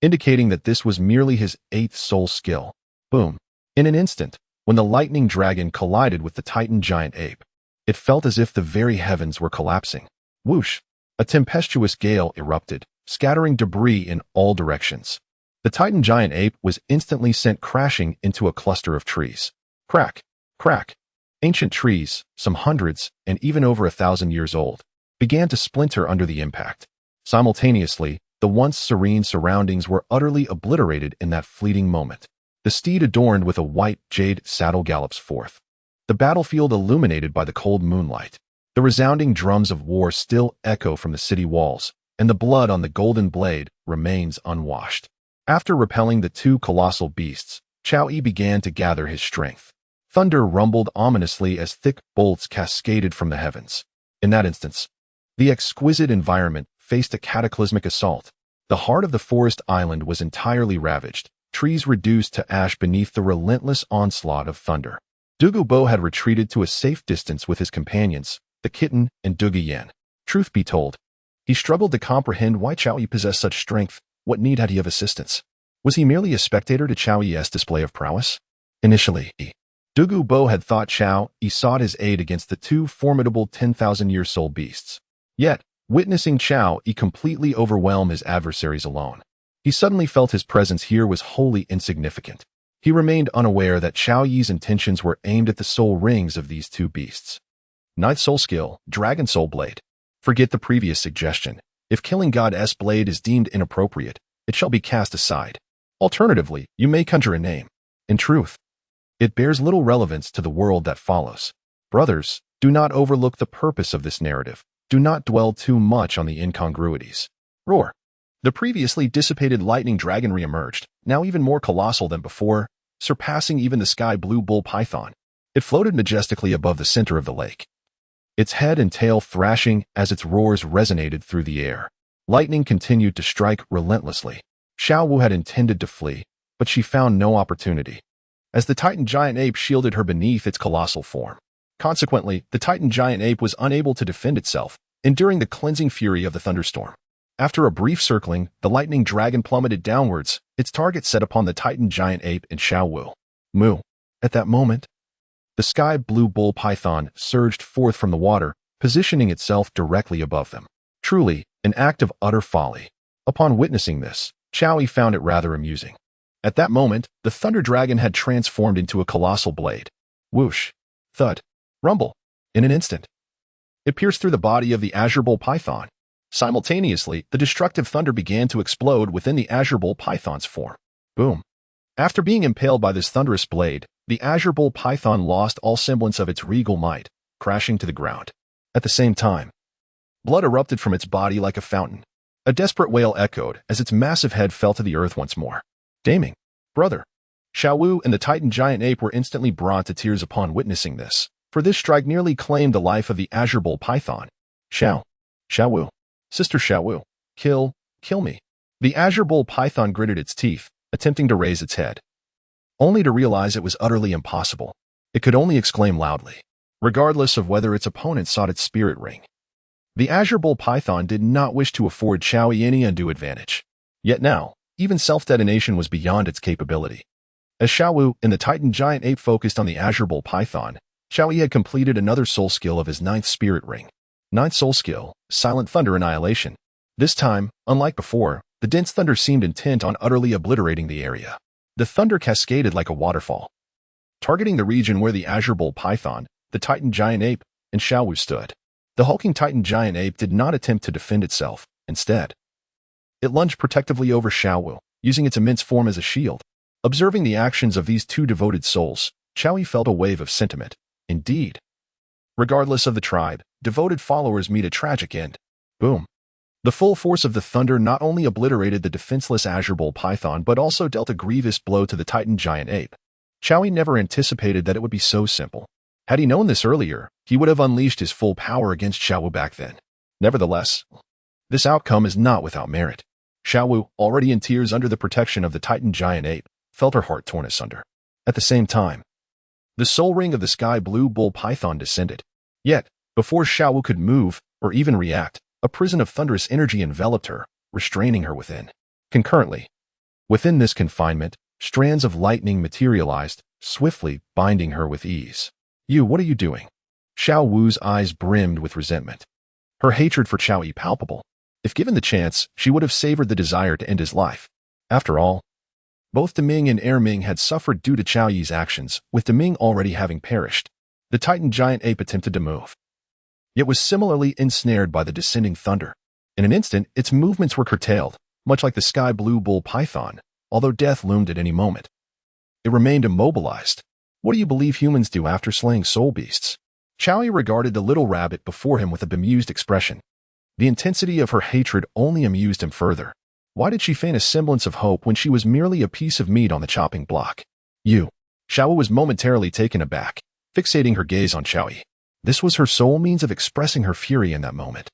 indicating that this was merely his 8th soul skill. Boom! In an instant, when the lightning dragon collided with the Titan giant ape, it felt as if the very heavens were collapsing. Whoosh! A tempestuous gale erupted, scattering debris in all directions. The Titan giant ape was instantly sent crashing into a cluster of trees. Crack! Crack! Ancient trees, some hundreds and even over 1,000 years old, began to splinter under the impact. Simultaneously, the once serene surroundings were utterly obliterated in that fleeting moment. The steed adorned with a white jade saddle gallops forth, the battlefield illuminated by the cold moonlight. The resounding drums of war still echo from the city walls, and the blood on the golden blade remains unwashed. After repelling the 2 colossal beasts, Chao Yi began to gather his strength. Thunder rumbled ominously as thick bolts cascaded from the heavens. In that instance, the exquisite environment faced a cataclysmic assault. The heart of the forest island was entirely ravaged, trees reduced to ash beneath the relentless onslaught of thunder. Dugu had retreated to a safe distance with his companions, the kitten and Dugu. Truth be told, he struggled to comprehend why Chao Yi possessed such strength. What need had he of assistance? Was he merely a spectator to Chao Yi's display of prowess? Initially, Dugu had thought Chao Yi sought his aid against the 2 formidable 10,000-year soul beasts. Yet, witnessing Chao Yi completely overwhelm his adversaries alone, he suddenly felt his presence here was wholly insignificant. He remained unaware that Chao Yi's intentions were aimed at the soul rings of these 2 beasts. 9th soul skill, Dragon Soul Blade. Forget the previous suggestion. If killing God's blade is deemed inappropriate, it shall be cast aside. Alternatively, you may conjure a name. In truth, it bears little relevance to the world that follows. Brothers, do not overlook the purpose of this narrative. Do not dwell too much on the incongruities. Roar! The previously dissipated lightning dragon re-emerged, now even more colossal than before, surpassing even the sky blue bull python. It floated majestically above the center of the lake, its head and tail thrashing as its roars resonated through the air. Lightning continued to strike relentlessly. Xiaowu had intended to flee, but she found no opportunity, as the Titan giant ape shielded her beneath its colossal form. Consequently, the Titan giant ape was unable to defend itself, enduring the cleansing fury of the thunderstorm. After a brief circling, the lightning dragon plummeted downwards, its target set upon the Titan giant ape and Xiaowu. Moo. At that moment, the sky blue bull python surged forth from the water, positioning itself directly above them. Truly, an act of utter folly. Upon witnessing this, Chao Yi found it rather amusing. At that moment, the thunder dragon had transformed into a colossal blade. Whoosh, thud, rumble. In an instant, it pierced through the body of the azure bull python. Simultaneously, the destructive thunder began to explode within the azure bull python's form. Boom. After being impaled by this thunderous blade, the azure bull python lost all semblance of its regal might, crashing to the ground. At the same time, blood erupted from its body like a fountain. A desperate wail echoed as its massive head fell to the earth once more. Damning, brother. Xiaowu and the Titan giant ape were instantly brought to tears upon witnessing this, for this strike nearly claimed the life of the azure bull python. Xiaowu. Sister Xiaowu. Kill me. The azure bull python gritted its teeth, attempting to raise its head, only to realize it was utterly impossible. It could only exclaim loudly, regardless of whether its opponent sought its spirit ring. The azure bull python did not wish to afford Chao Yi any undue advantage. Yet now, even self-detonation was beyond its capability. As Xiaowu and the Titan giant ape focused on the azure bull python, Chao Yi had completed another soul skill of his 9th spirit ring. 9th soul skill, Silent Thunder Annihilation. This time, unlike before, the dense thunder seemed intent on utterly obliterating the area. The thunder cascaded like a waterfall, targeting the region where the azure bull python, the Titan giant ape, and Xiaowu stood. The hulking Titan giant ape did not attempt to defend itself. Instead, it lunged protectively over Xiaowu, using its immense form as a shield. Observing the actions of these 2 devoted souls, Chao Yi felt a wave of sentiment. Indeed, regardless of the tribe, devoted followers meet a tragic end. Boom. The full force of the thunder not only obliterated the defenseless azure bull python but also dealt a grievous blow to the Titan giant ape. Chao Yi never anticipated that it would be so simple. Had he known this earlier, he would have unleashed his full power against Xiaowu back then. Nevertheless, this outcome is not without merit. Xiaowu, already in tears under the protection of the Titan giant ape, felt her heart torn asunder. At the same time, the soul ring of the sky blue bull python descended. Yet, before Xiaowu could move or even react, a prison of thunderous energy enveloped her, restraining her within. Concurrently, within this confinement, strands of lightning materialized, swiftly binding her with ease. "You, what are you doing?" Xiao Wu's eyes brimmed with resentment. Her hatred for Qiao Yi palpable. If given the chance, she would have savored the desire to end his life. After all, both Deming and Erming had suffered due to Qiao Yi's actions, with Deming already having perished. The Titan giant ape attempted to move, yet was similarly ensnared by the descending thunder. In an instant, its movements were curtailed, much like the sky blue bull python, although death loomed at any moment. It remained immobilized. What do you believe humans do after slaying soul beasts? Qiao Yi regarded the little rabbit before him with a bemused expression. The intensity of her hatred only amused him further. Why did she feign a semblance of hope when she was merely a piece of meat on the chopping block? "You." Xiao was momentarily taken aback, fixating her gaze on Qiao Yi. This was her sole means of expressing her fury in that moment.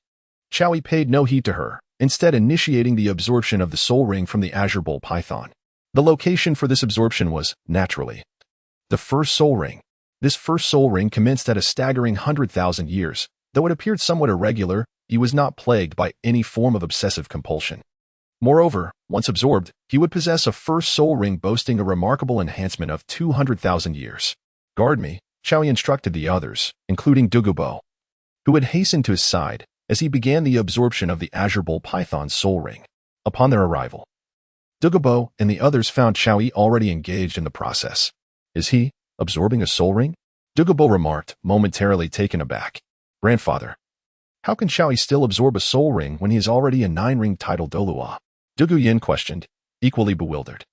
Qiao Yi paid no heed to her, instead initiating the absorption of the soul ring from the azure bull python. The location for this absorption was, naturally, the first soul ring. This first soul ring commenced at a staggering 100,000 years. Though it appeared somewhat irregular, he was not plagued by any form of obsessive compulsion. Moreover, once absorbed, he would possess a first soul ring boasting a remarkable enhancement of 200,000 years. "Guard me," Qiao Yi instructed the others, including Dugu, who had hastened to his side as he began the absorption of the azure bull python's soul ring. Upon their arrival, Dugu and the others found Qiao Yi already engaged in the process. "Is he absorbing a soul ring?" Dugu remarked, momentarily taken aback. "Grandfather, how can Qiao Yi still absorb a soul ring when he is already a 9-ring Title Douluo?" Dugu Yin questioned, equally bewildered.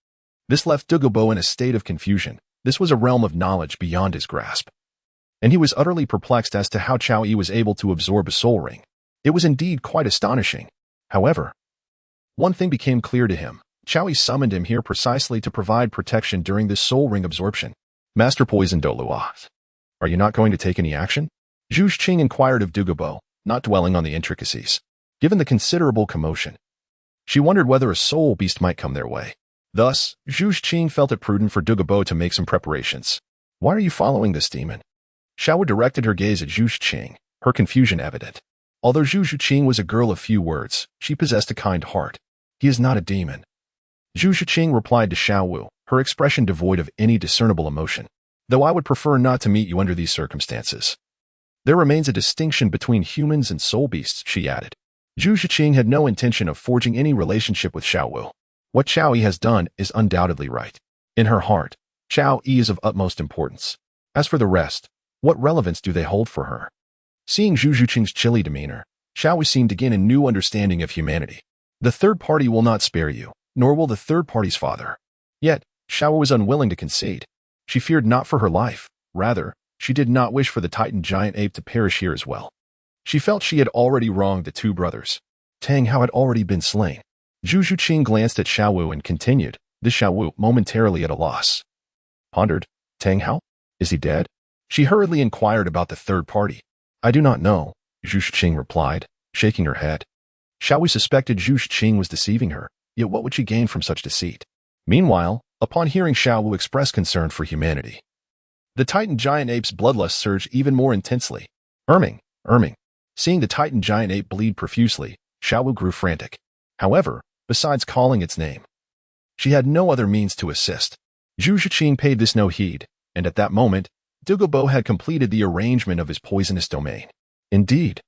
This left Dugu in a state of confusion. This was a realm of knowledge beyond his grasp. And he was utterly perplexed as to how Qiao Yi was able to absorb a soul ring. It was indeed quite astonishing. However, one thing became clear to him. Qiao Yi summoned him here precisely to provide protection during this soul ring absorption. "Master Poison Douluo, are you not going to take any action?" Zhuqing inquired of Dugu, not dwelling on the intricacies. Given the considerable commotion, she wondered whether a soul beast might come their way. Thus, Zhuqing felt it prudent for Dugu to make some preparations. "Why are you following this demon?" Xiao directed her gaze at Zhuqing, her confusion evident. Although Zhuqing was a girl of few words, she possessed a kind heart. "He is not a demon." Zhuqing replied to Xiao, her expression devoid of any discernible emotion. "Though I would prefer not to meet you under these circumstances. There remains a distinction between humans and soul beasts," she added. Zhuqing had no intention of forging any relationship with Xiao. What Qiao Yi has done is undoubtedly right. In her heart, Qiao Yi is of utmost importance. As for the rest, what relevance do they hold for her? Seeing Zhuqing's chilly demeanor, Xiao Yi seemed to gain a new understanding of humanity. The third party will not spare you, nor will the third party's father. Yet, Xiao was unwilling to concede. She feared not for her life. Rather, she did not wish for the Titan giant ape to perish here as well. She felt she had already wronged the two brothers. Tang Hao had already been slain. Zhuqing glanced at Xiao and continued, this Xiao momentarily at a loss. Pondered, "Tang Hao? Is he dead?" She hurriedly inquired about the third party. "I do not know," Zhuqing replied, shaking her head. Xiao suspected Zhuqing was deceiving her, yet what would she gain from such deceit? Meanwhile, upon hearing Xiao express concern for humanity, the Titan giant ape's bloodlust surged even more intensely. Erming. Seeing the Titan giant ape bleed profusely, Xiao grew frantic. However, besides calling its name, she had no other means to assist. Zhuqing paid this no heed, and at that moment, Dugu had completed the arrangement of his poisonous domain. Indeed,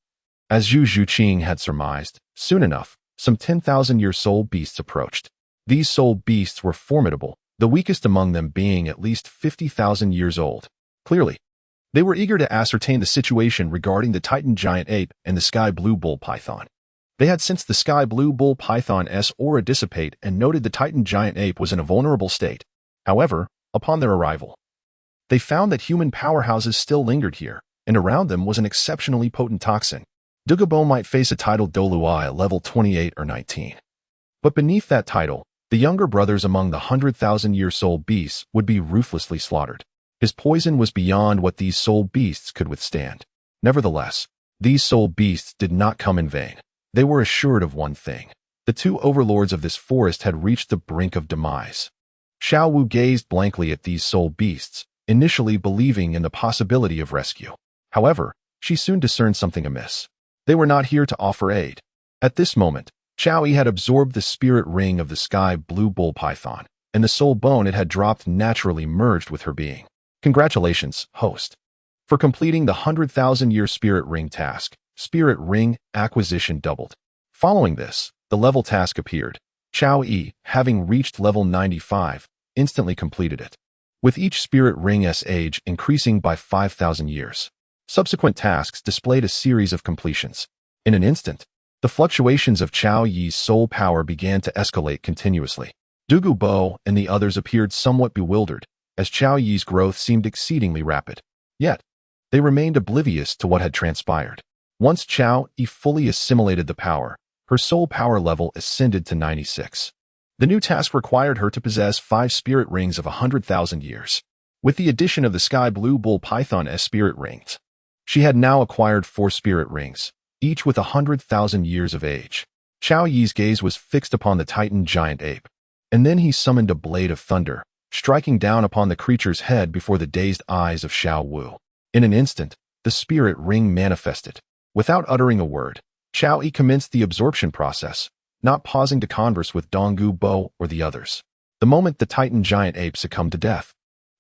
as Zhuqing had surmised, soon enough, some 10,000-year soul beasts approached. These soul beasts were formidable, the weakest among them being at least 50,000 years old. Clearly, they were eager to ascertain the situation regarding the Titan giant ape and the sky blue bull python. They had sensed the sky blue bull python's aura dissipate and noted the Titan giant ape was in a vulnerable state. However, upon their arrival, they found that human powerhouses still lingered here, and around them was an exceptionally potent toxin. Dugu might face a Title Douluo at level 28 or 19. But beneath that title, the younger brothers among the 100,000-year soul beasts would be ruthlessly slaughtered. His poison was beyond what these soul beasts could withstand. Nevertheless, these soul beasts did not come in vain. They were assured of one thing. The two overlords of this forest had reached the brink of demise. Xiao Wu gazed blankly at these soul beasts, initially believing in the possibility of rescue. However, she soon discerned something amiss. They were not here to offer aid. At this moment, Xiao Yi had absorbed the spirit ring of the sky blue bull python, and the soul bone it had dropped naturally merged with her being. Congratulations, host, for completing the 100,000-year spirit ring task. Spirit ring acquisition doubled. Following this, the level task appeared. Xiao Yi, having reached level 95, instantly completed it, with each spirit ring's age increasing by 5,000 years. Subsequent tasks displayed a series of completions. In an instant, the fluctuations of Xiao Yi's soul power began to escalate continuously. Dugu Bo and the others appeared somewhat bewildered, as Xiao Yi's growth seemed exceedingly rapid. Yet, they remained oblivious to what had transpired. Once Xiao Yi fully assimilated the power, her soul power level ascended to 96. The new task required her to possess 5 spirit rings of 100,000 years. With the addition of the Sky Blue Bull Python's spirit rings, she had now acquired 4 spirit rings, each with 100,000 years of age. Xiao Yi's gaze was fixed upon the Titan giant ape, and then he summoned a blade of thunder, striking down upon the creature's head before the dazed eyes of Xiao Wu. In an instant, the spirit ring manifested. Without uttering a word, Xiao Yi commenced the absorption process, not pausing to converse with Dugu Bo or the others. The moment the Titan giant ape succumbed to death,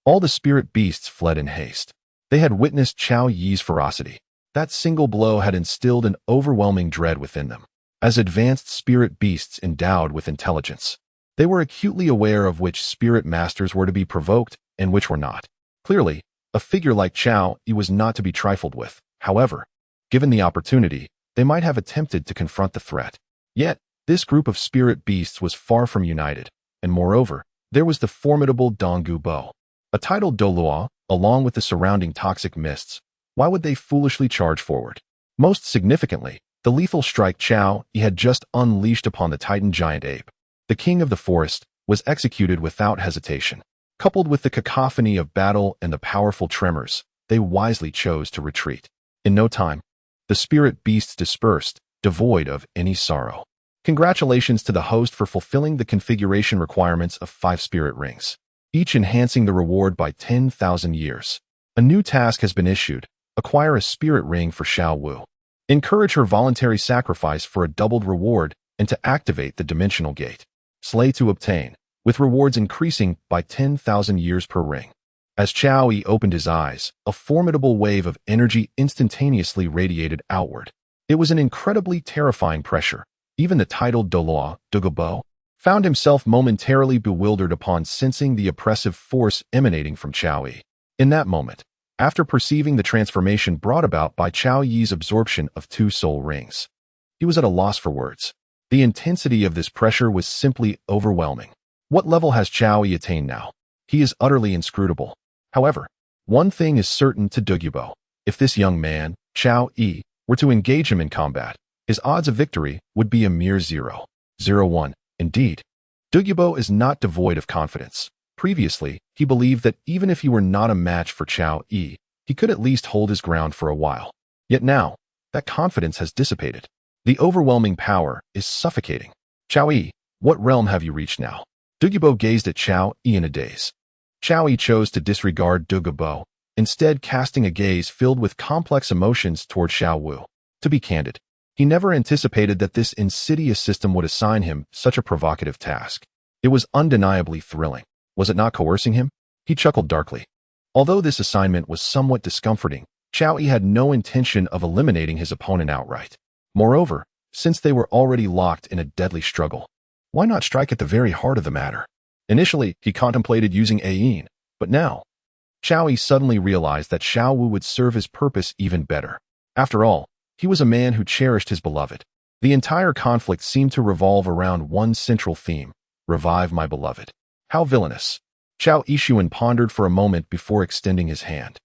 all the spirit beasts fled in haste. They had witnessed Xiao Yi's ferocity. That single blow had instilled an overwhelming dread within them. As advanced spirit beasts endowed with intelligence, they were acutely aware of which spirit masters were to be provoked and which were not. Clearly, a figure like Xiao Yi was not to be trifled with. However, given the opportunity, they might have attempted to confront the threat. Yet, this group of spirit beasts was far from united, and moreover, there was the formidable Dugu Bo. A Title Douluo, along with the surrounding toxic mists. Why would they foolishly charge forward? Most significantly, the lethal strike Xiao Yi had just unleashed upon the Titan giant ape, the king of the forest, was executed without hesitation. Coupled with the cacophony of battle and the powerful tremors, they wisely chose to retreat. In no time, the spirit beasts dispersed, devoid of any sorrow. Congratulations to the host for fulfilling the configuration requirements of 5 spirit rings, each enhancing the reward by 10,000 years. A new task has been issued. Acquire a spirit ring for Xiao Wu. Encourage her voluntary sacrifice for a doubled reward and to activate the dimensional gate. Slay to obtain, with rewards increasing by 10,000 years per ring. As Xiao Yi opened his eyes, a formidable wave of energy instantaneously radiated outward. It was an incredibly terrifying pressure. Even the Title Douluo, Dugu Bo, found himself momentarily bewildered upon sensing the oppressive force emanating from Xiao Yi. In that moment, after perceiving the transformation brought about by Xiao Yi's absorption of 2 soul rings, he was at a loss for words. The intensity of this pressure was simply overwhelming. What level has Xiao Yi attained now? He is utterly inscrutable. However, one thing is certain to Dugu Bo. If this young man, Xiao Yi, were to engage him in combat, his odds of victory would be a mere 0.01. Indeed, Dugu Bo is not devoid of confidence. Previously, he believed that even if he were not a match for Xiao Yi, he could at least hold his ground for a while. Yet now, that confidence has dissipated. The overwhelming power is suffocating. Xiao Yi, what realm have you reached now? Dugu Bo gazed at Xiao Yi in a daze. Xiao Yi chose to disregard Dugu Bo, instead casting a gaze filled with complex emotions toward Xiao Wu. To be candid, he never anticipated that this insidious system would assign him such a provocative task. It was undeniably thrilling. Was it not coercing him? He chuckled darkly. Although this assignment was somewhat discomforting, Xiao Yi had no intention of eliminating his opponent outright. Moreover, since they were already locked in a deadly struggle, why not strike at the very heart of the matter? Initially, he contemplated using Ayin, but now, Xiao Yi suddenly realized that Xiao Wu would serve his purpose even better. After all, he was a man who cherished his beloved. The entire conflict seemed to revolve around one central theme: revive my beloved. How villainous. Xiao Yixuan pondered for a moment before extending his hand,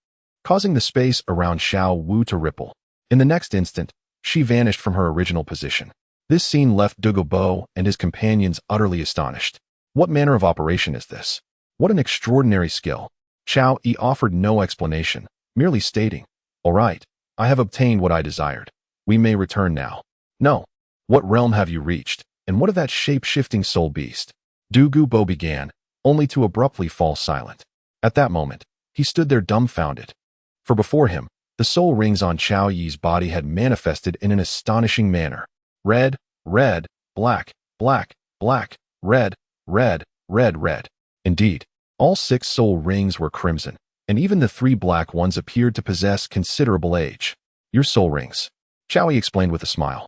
causing the space around Xiao Wu to ripple. In the next instant, she vanished from her original position. This scene left Dugu Bo and his companions utterly astonished. What manner of operation is this? What an extraordinary skill. Xiao Yi offered no explanation, merely stating, "All right, I have obtained what I desired. We may return now." "No. What realm have you reached?" And what of that shape-shifting soul beast? Dugu began, only to abruptly fall silent. At that moment, he stood there dumbfounded. For before him, the soul rings on Qiao Yi's body had manifested in an astonishing manner. Red, red, black, black, black, red, red, red, red. Indeed, all 6 soul rings were crimson, and even the 3 black ones appeared to possess considerable age. Your soul rings, Qiao Yi explained with a smile.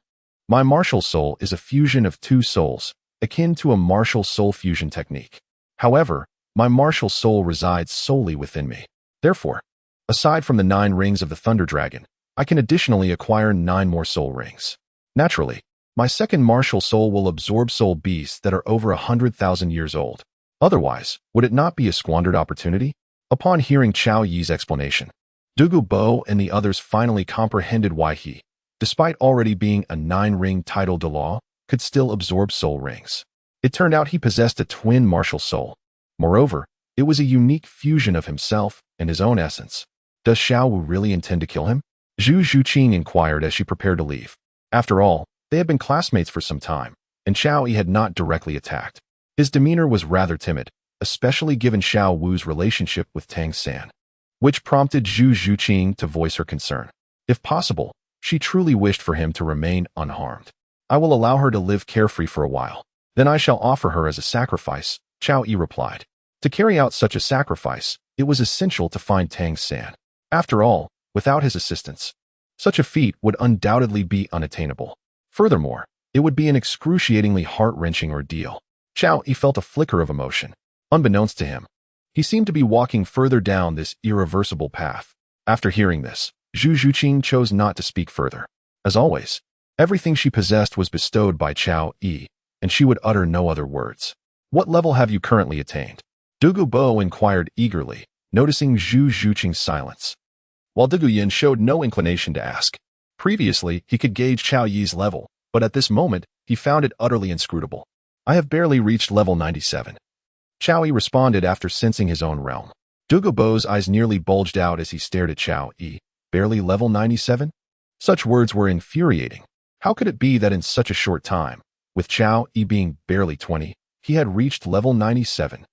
My martial soul is a fusion of 2 souls, akin to a martial soul fusion technique. However, my martial soul resides solely within me. Therefore, aside from the 9 rings of the Thunder Dragon, I can additionally acquire 9 more soul rings. Naturally, my second martial soul will absorb soul beasts that are over 100,000 years old. Otherwise, would it not be a squandered opportunity? Upon hearing Qiao Yi's explanation, Dugu and the others finally comprehended why he, despite already being a 9-ring Title Douluo, could still absorb soul rings. It turned out he possessed a twin martial soul. Moreover, it was a unique fusion of himself and his own essence. Does Xiao Wu really intend to kill him? Zhuqing inquired as she prepared to leave. After all, they had been classmates for some time, and Xiao Yi had not directly attacked. His demeanor was rather timid, especially given Xiao Wu's relationship with Tang San, which prompted Zhuqing to voice her concern. If possible, she truly wished for him to remain unharmed. I will allow her to live carefree for a while. Then I shall offer her as a sacrifice, Qiao Yi replied. To carry out such a sacrifice, it was essential to find Tang San. After all, without his assistance, such a feat would undoubtedly be unattainable. Furthermore, it would be an excruciatingly heart-wrenching ordeal. Qiao Yi felt a flicker of emotion. Unbeknownst to him, he seemed to be walking further down this irreversible path. After hearing this, Zhuqing chose not to speak further. As always, everything she possessed was bestowed by Qiao Yi, and she would utter no other words. What level have you currently attained? Dugu inquired eagerly, noticing Zhuqing's silence. While Dugu showed no inclination to ask. Previously, he could gauge Qiao Yi's level, but at this moment, he found it utterly inscrutable. I have barely reached level 97. Qiao Yi responded after sensing his own realm. Dugu's eyes nearly bulged out as he stared at Qiao Yi. Barely level 97? Such words were infuriating. How could it be that in such a short time, with Qiao Yi being barely 20, he had reached level 97?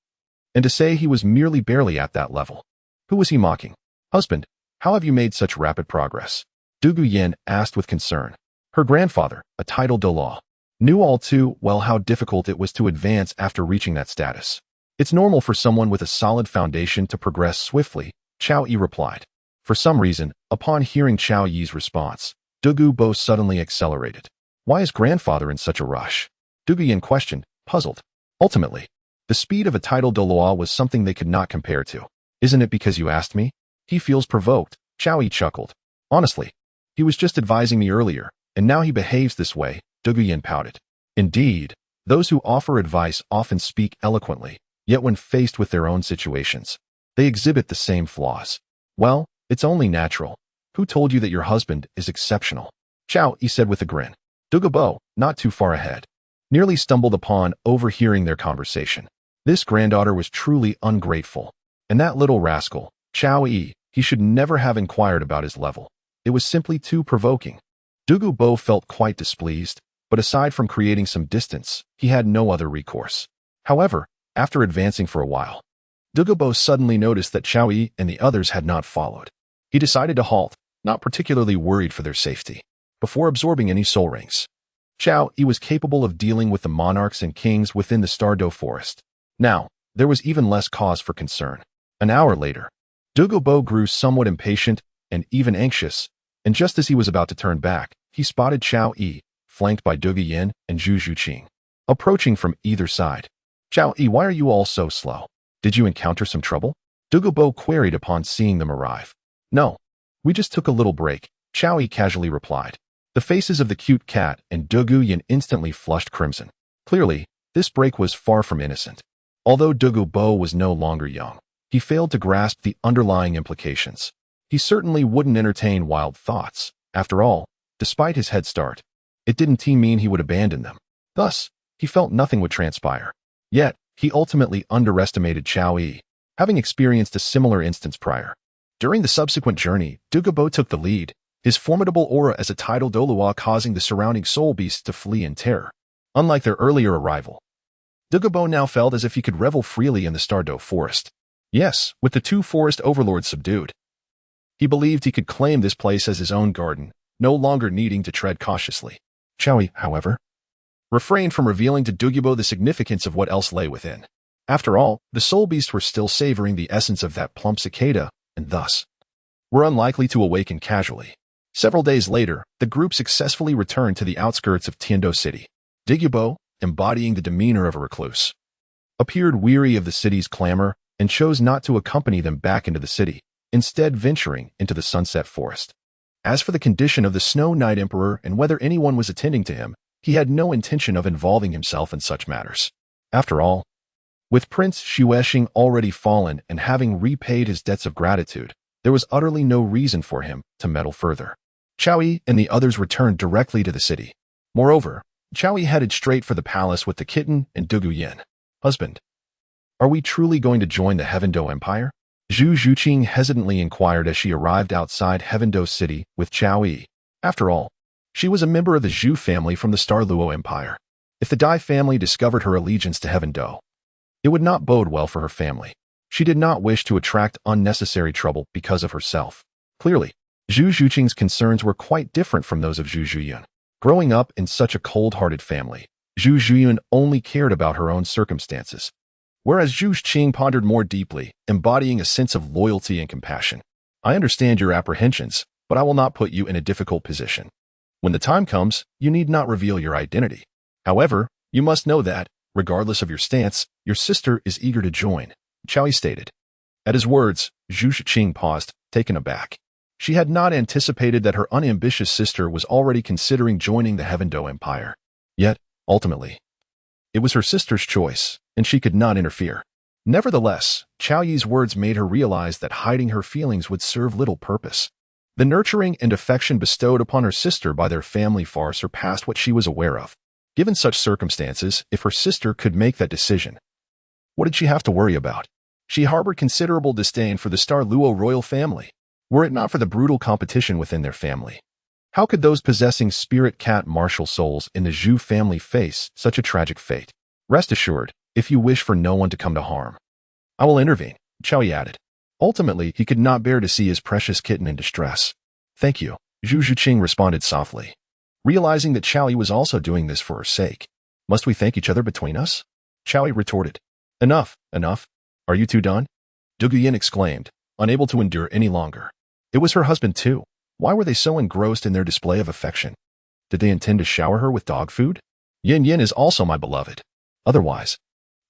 And to say he was merely barely at that level. Who was he mocking? Husband, how have you made such rapid progress? Dugu asked with concern. Her grandfather, a Title Douluo, knew all too well how difficult it was to advance after reaching that status. It's normal for someone with a solid foundation to progress swiftly, Qiao Yi replied. For some reason, upon hearing Qiao Yi's response, Dugu suddenly accelerated. Why is grandfather in such a rush? Dugu questioned, puzzled. Ultimately, the speed of a Title Douluo was something they could not compare to. Isn't it because you asked me? He feels provoked, Qiao Yi chuckled. Honestly, he was just advising me earlier, and now he behaves this way, Dugu pouted. Indeed, those who offer advice often speak eloquently, yet when faced with their own situations, they exhibit the same flaws. Well, it's only natural. Who told you that your husband is exceptional? Qiao Yi said with a grin. Dugu, not too far ahead, nearly stumbled upon overhearing their conversation. This granddaughter was truly ungrateful. And that little rascal, Qiao Yi, he should never have inquired about his level. It was simply too provoking. Dugu felt quite displeased, but aside from creating some distance, he had no other recourse. However, after advancing for a while, Dugu suddenly noticed that Qiao Yi and the others had not followed. He decided to halt, not particularly worried for their safety, before absorbing any soul rings. Qiao Yi was capable of dealing with the monarchs and kings within the Stardow Forest. Now, there was even less cause for concern. An hour later, Dugu grew somewhat impatient and even anxious, and just as he was about to turn back, he spotted Qiao Yi, flanked by Dugu and Zhuqing, approaching from either side. Qiao Yi, why are you all so slow? Did you encounter some trouble? Dugu queried upon seeing them arrive. No, we just took a little break, Qiao Yi casually replied. The faces of the cute cat and Dugu instantly flushed crimson. Clearly, this break was far from innocent. Although Dugu was no longer young, he failed to grasp the underlying implications. He certainly wouldn't entertain wild thoughts. After all, despite his head start, it didn't mean he would abandon them. Thus, he felt nothing would transpire. Yet, he ultimately underestimated Qiao Yi, having experienced a similar instance prior. During the subsequent journey, Dugu took the lead, his formidable aura as a Title Douluo causing the surrounding soul beasts to flee in terror. Unlike their earlier arrival, Dugu now felt as if he could revel freely in the Douluo forest. Yes, with the two Forest Overlords subdued, he believed he could claim this place as his own garden, no longer needing to tread cautiously. Chowie, however, refrained from revealing to Dugu the significance of what else lay within. After all, the soul beasts were still savoring the essence of that plump cicada, and thus were unlikely to awaken casually. Several days later, the group successfully returned to the outskirts of Tiando City. Dugu, embodying the demeanor of a recluse, appeared weary of the city's clamor and chose not to accompany them back into the city, instead venturing into the Sunset Forest. As for the condition of the Snow Knight Emperor and whether anyone was attending to him, he had no intention of involving himself in such matters. After all, with Prince Shueshing already fallen and having repaid his debts of gratitude, there was utterly no reason for him to meddle further. Chowie and the others returned directly to the city. Moreover, Chowie headed straight for the palace with the kitten and Dugu. Husband, are we truly going to join the Heavendo Empire? Zhuqing hesitantly inquired as she arrived outside Heavendo City with Chowie. After all, she was a member of the Zhu family from the Douluo Empire. If the Dai family discovered her allegiance to Heavendo, it would not bode well for her family. She did not wish to attract unnecessary trouble because of herself. Clearly, Zhuqing's concerns were quite different from those of Zhu. Growing up in such a cold-hearted family, Zhu only cared about her own circumstances, whereas Zhuqing pondered more deeply, embodying a sense of loyalty and compassion. I understand your apprehensions, but I will not put you in a difficult position. When the time comes, you need not reveal your identity. However, you must know that, regardless of your stance, your sister is eager to join, Chowie stated. At his words, Zhuqing paused, taken aback. She had not anticipated that her unambitious sister was already considering joining the Heavendo Empire. Yet, ultimately, it was her sister's choice, and she could not interfere. Nevertheless, Chowyi's words made her realize that hiding her feelings would serve little purpose. The nurturing and affection bestowed upon her sister by their family far surpassed what she was aware of. Given such circumstances, if her sister could make that decision, what did she have to worry about? She harbored considerable disdain for the Douluo royal family, were it not for the brutal competition within their family. How could those possessing spirit cat martial souls in the Zhu family face such a tragic fate? Rest assured, if you wish for no one to come to harm, I will intervene, Chowie added. Ultimately, he could not bear to see his precious kitten in distress. Thank you, Zhuqing responded softly, realizing that Chowie was also doing this for her sake. Must we thank each other between us? Chowie retorted. Enough, enough. Are you two done? Dugu exclaimed, unable to endure any longer. It was her husband too. Why were they so engrossed in their display of affection? Did they intend to shower her with dog food? Yin is also my beloved. Otherwise,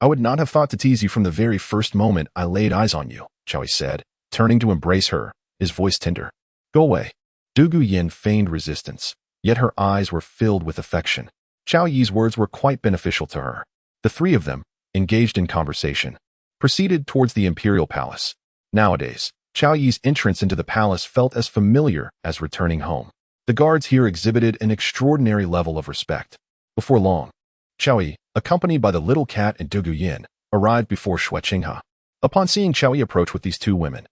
I would not have thought to tease you from the very first moment I laid eyes on you, Chowie said, turning to embrace her, his voice tender. Go away. Dugu feigned resistance, yet her eyes were filled with affection. Chowyi's words were quite beneficial to her. The three of them, engaged in conversation, proceeded towards the imperial palace. Nowadays, Chowyi's entrance into the palace felt as familiar as returning home. The guards here exhibited an extraordinary level of respect. Before long, Chowie, accompanied by the little cat and Dugu, arrived before Shueshing. Upon seeing Chowie approach with these two women,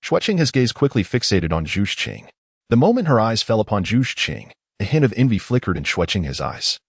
Shueshing's gaze quickly fixated on Zhuqing. The moment her eyes fell upon Zhuqing, a hint of envy flickered in Shueshing's eyes.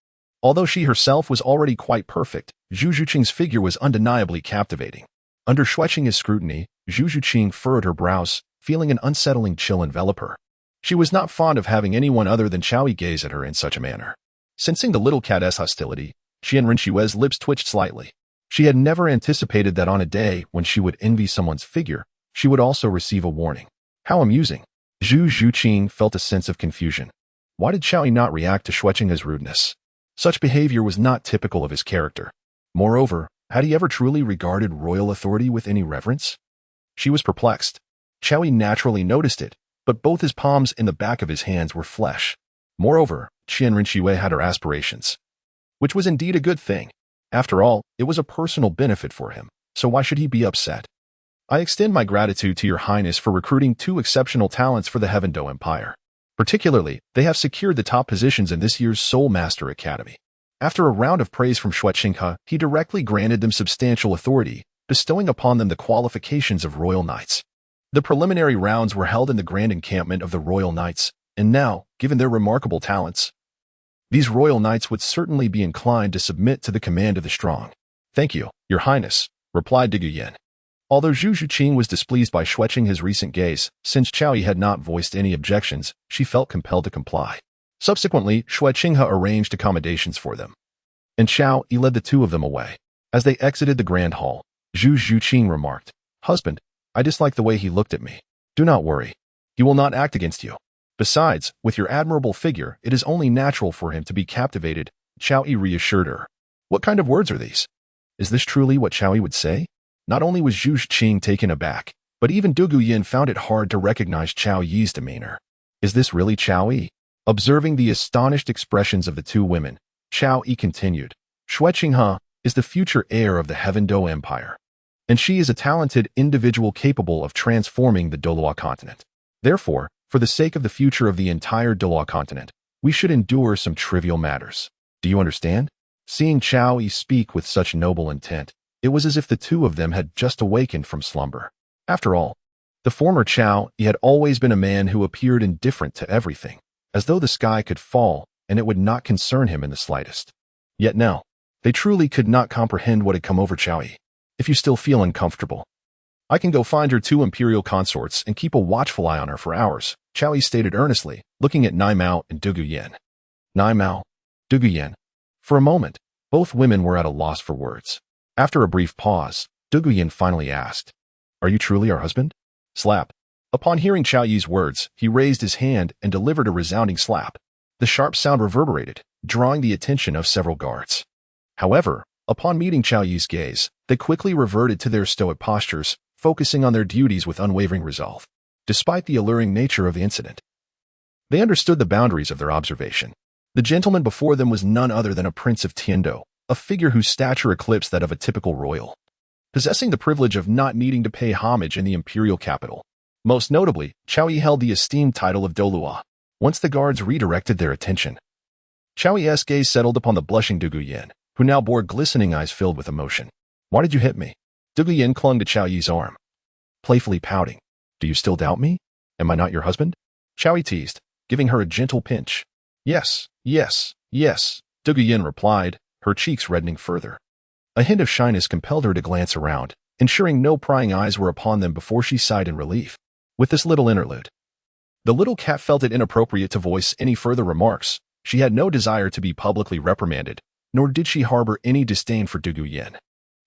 Although she herself was already quite perfect, Zhuqing's figure was undeniably captivating. Under Shueshing's scrutiny, Zhuqing furrowed her brows, feeling an unsettling chill envelop her. She was not fond of having anyone other than Chowie gaze at her in such a manner. Sensing the little cat's hostility, Qianrenshui's lips twitched slightly. She had never anticipated that on a day when she would envy someone's figure, she would also receive a warning. How amusing. Zhuqing felt a sense of confusion. Why did Chowie not react to Shueshing's rudeness? Such behavior was not typical of his character. Moreover, had he ever truly regarded royal authority with any reverence? She was perplexed. Chowie naturally noticed it, but both his palms and the back of his hands were flesh. Moreover, Qianrenshui had her aspirations, which was indeed a good thing. After all, it was a personal benefit for him, so why should he be upset? I extend my gratitude to your highness for recruiting two exceptional talents for the Heavendo Empire. Particularly, they have secured the top positions in this year's Soul Master Academy. After a round of praise from Shueshing, he directly granted them substantial authority, bestowing upon them the qualifications of Royal Knights. The preliminary rounds were held in the grand encampment of the Royal Knights, and now, given their remarkable talents, These royal knights would certainly be inclined to submit to the command of the strong. Thank you, your highness, replied Dugu. Although Zhuqing was displeased by Shuqing's recent gaze, since Qiao Yi had not voiced any objections, she felt compelled to comply. Subsequently, Shuqing arranged accommodations for them, and Qiao Yi led the two of them away. As they exited the grand hall, Zhuqing remarked, "Husband, I dislike the way he looked at me. Do not worry. He will not act against you. Besides, with your admirable figure, it is only natural for him to be captivated," Qiao Yi reassured her. What kind of words are these? Is this truly what Qiao Yi would say? Not only was Zhuqing taken aback, but even Dugu found it hard to recognize Qiao Yi's demeanor. Is this really Qiao Yi? Observing the astonished expressions of the two women, Qiao Yi continued, "Shuqing is the future heir of the Heaven Do Empire, and she is a talented individual capable of transforming the Douluo Continent. Therefore, for the sake of the future of the entire Douluo Continent, we should endure some trivial matters. Do you understand?" Seeing Qiao Yi speak with such noble intent, it was as if the two of them had just awakened from slumber. After all, the former Qiao Yi had always been a man who appeared indifferent to everything, as though the sky could fall and it would not concern him in the slightest. Yet now, they truly could not comprehend what had come over Qiao Yi. "If you still feel uncomfortable, I can go find your two imperial consorts and keep a watchful eye on her for hours," Qiao Yi stated earnestly, looking at Naimao and Dugu. Naimao, Dugu. For a moment, both women were at a loss for words. After a brief pause, Dugu finally asked, "Are you truly our husband?" Slap. Upon hearing Qiao Yi's words, he raised his hand and delivered a resounding slap. The sharp sound reverberated, drawing the attention of several guards. However, upon meeting Qiao Yi's gaze, they quickly reverted to their stoic postures, focusing on their duties with unwavering resolve. Despite the alluring nature of the incident, they understood the boundaries of their observation. The gentleman before them was none other than a prince of Tiando, a figure whose stature eclipsed that of a typical royal, possessing the privilege of not needing to pay homage in the imperial capital. Most notably, Qiao Yi held the esteemed title of Douluo. Once the guards redirected their attention, Qiao Yi's gaze settled upon the blushing Dugu, who now bore glistening eyes filled with emotion. "Why did you hit me?" Dugu clung to Qiao Yi's arm, playfully pouting. "Do you still doubt me? Am I not your husband?" Qiao Yi teased, giving her a gentle pinch. "Yes, yes, yes," Dugu replied, her cheeks reddening further. A hint of shyness compelled her to glance around, ensuring no prying eyes were upon them before she sighed in relief. With this little interlude, the little cat felt it inappropriate to voice any further remarks. She had no desire to be publicly reprimanded, nor did she harbor any disdain for Dugu.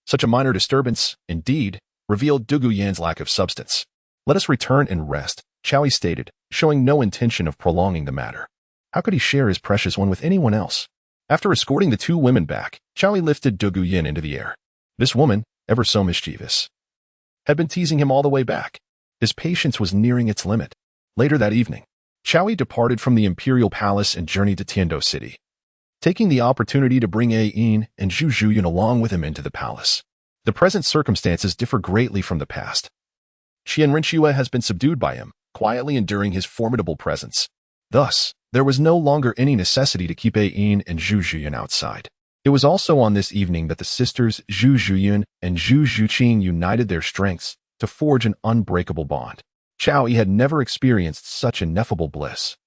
Such a minor disturbance, indeed, revealed Dugu's lack of substance. "Let us return and rest," Qiao Yi stated, showing no intention of prolonging the matter. How could he share his precious one with anyone else? After escorting the two women back, Qiao Yi lifted Dugu into the air. This woman, ever so mischievous, had been teasing him all the way back. His patience was nearing its limit. Later that evening, Qiao Yi departed from the imperial palace and journeyed to Tiando City, taking the opportunity to bring Yin and Zhuqing along with him into the palace. The present circumstances differ greatly from the past. Qianrenxue has been subdued by him, quietly enduring his formidable presence. Thus, there was no longer any necessity to keep Yin and Zhuqing outside. It was also on this evening that the sisters Zhuqing and Zhuqing united their strengths to forge an unbreakable bond. Qiao Yi had never experienced such ineffable bliss.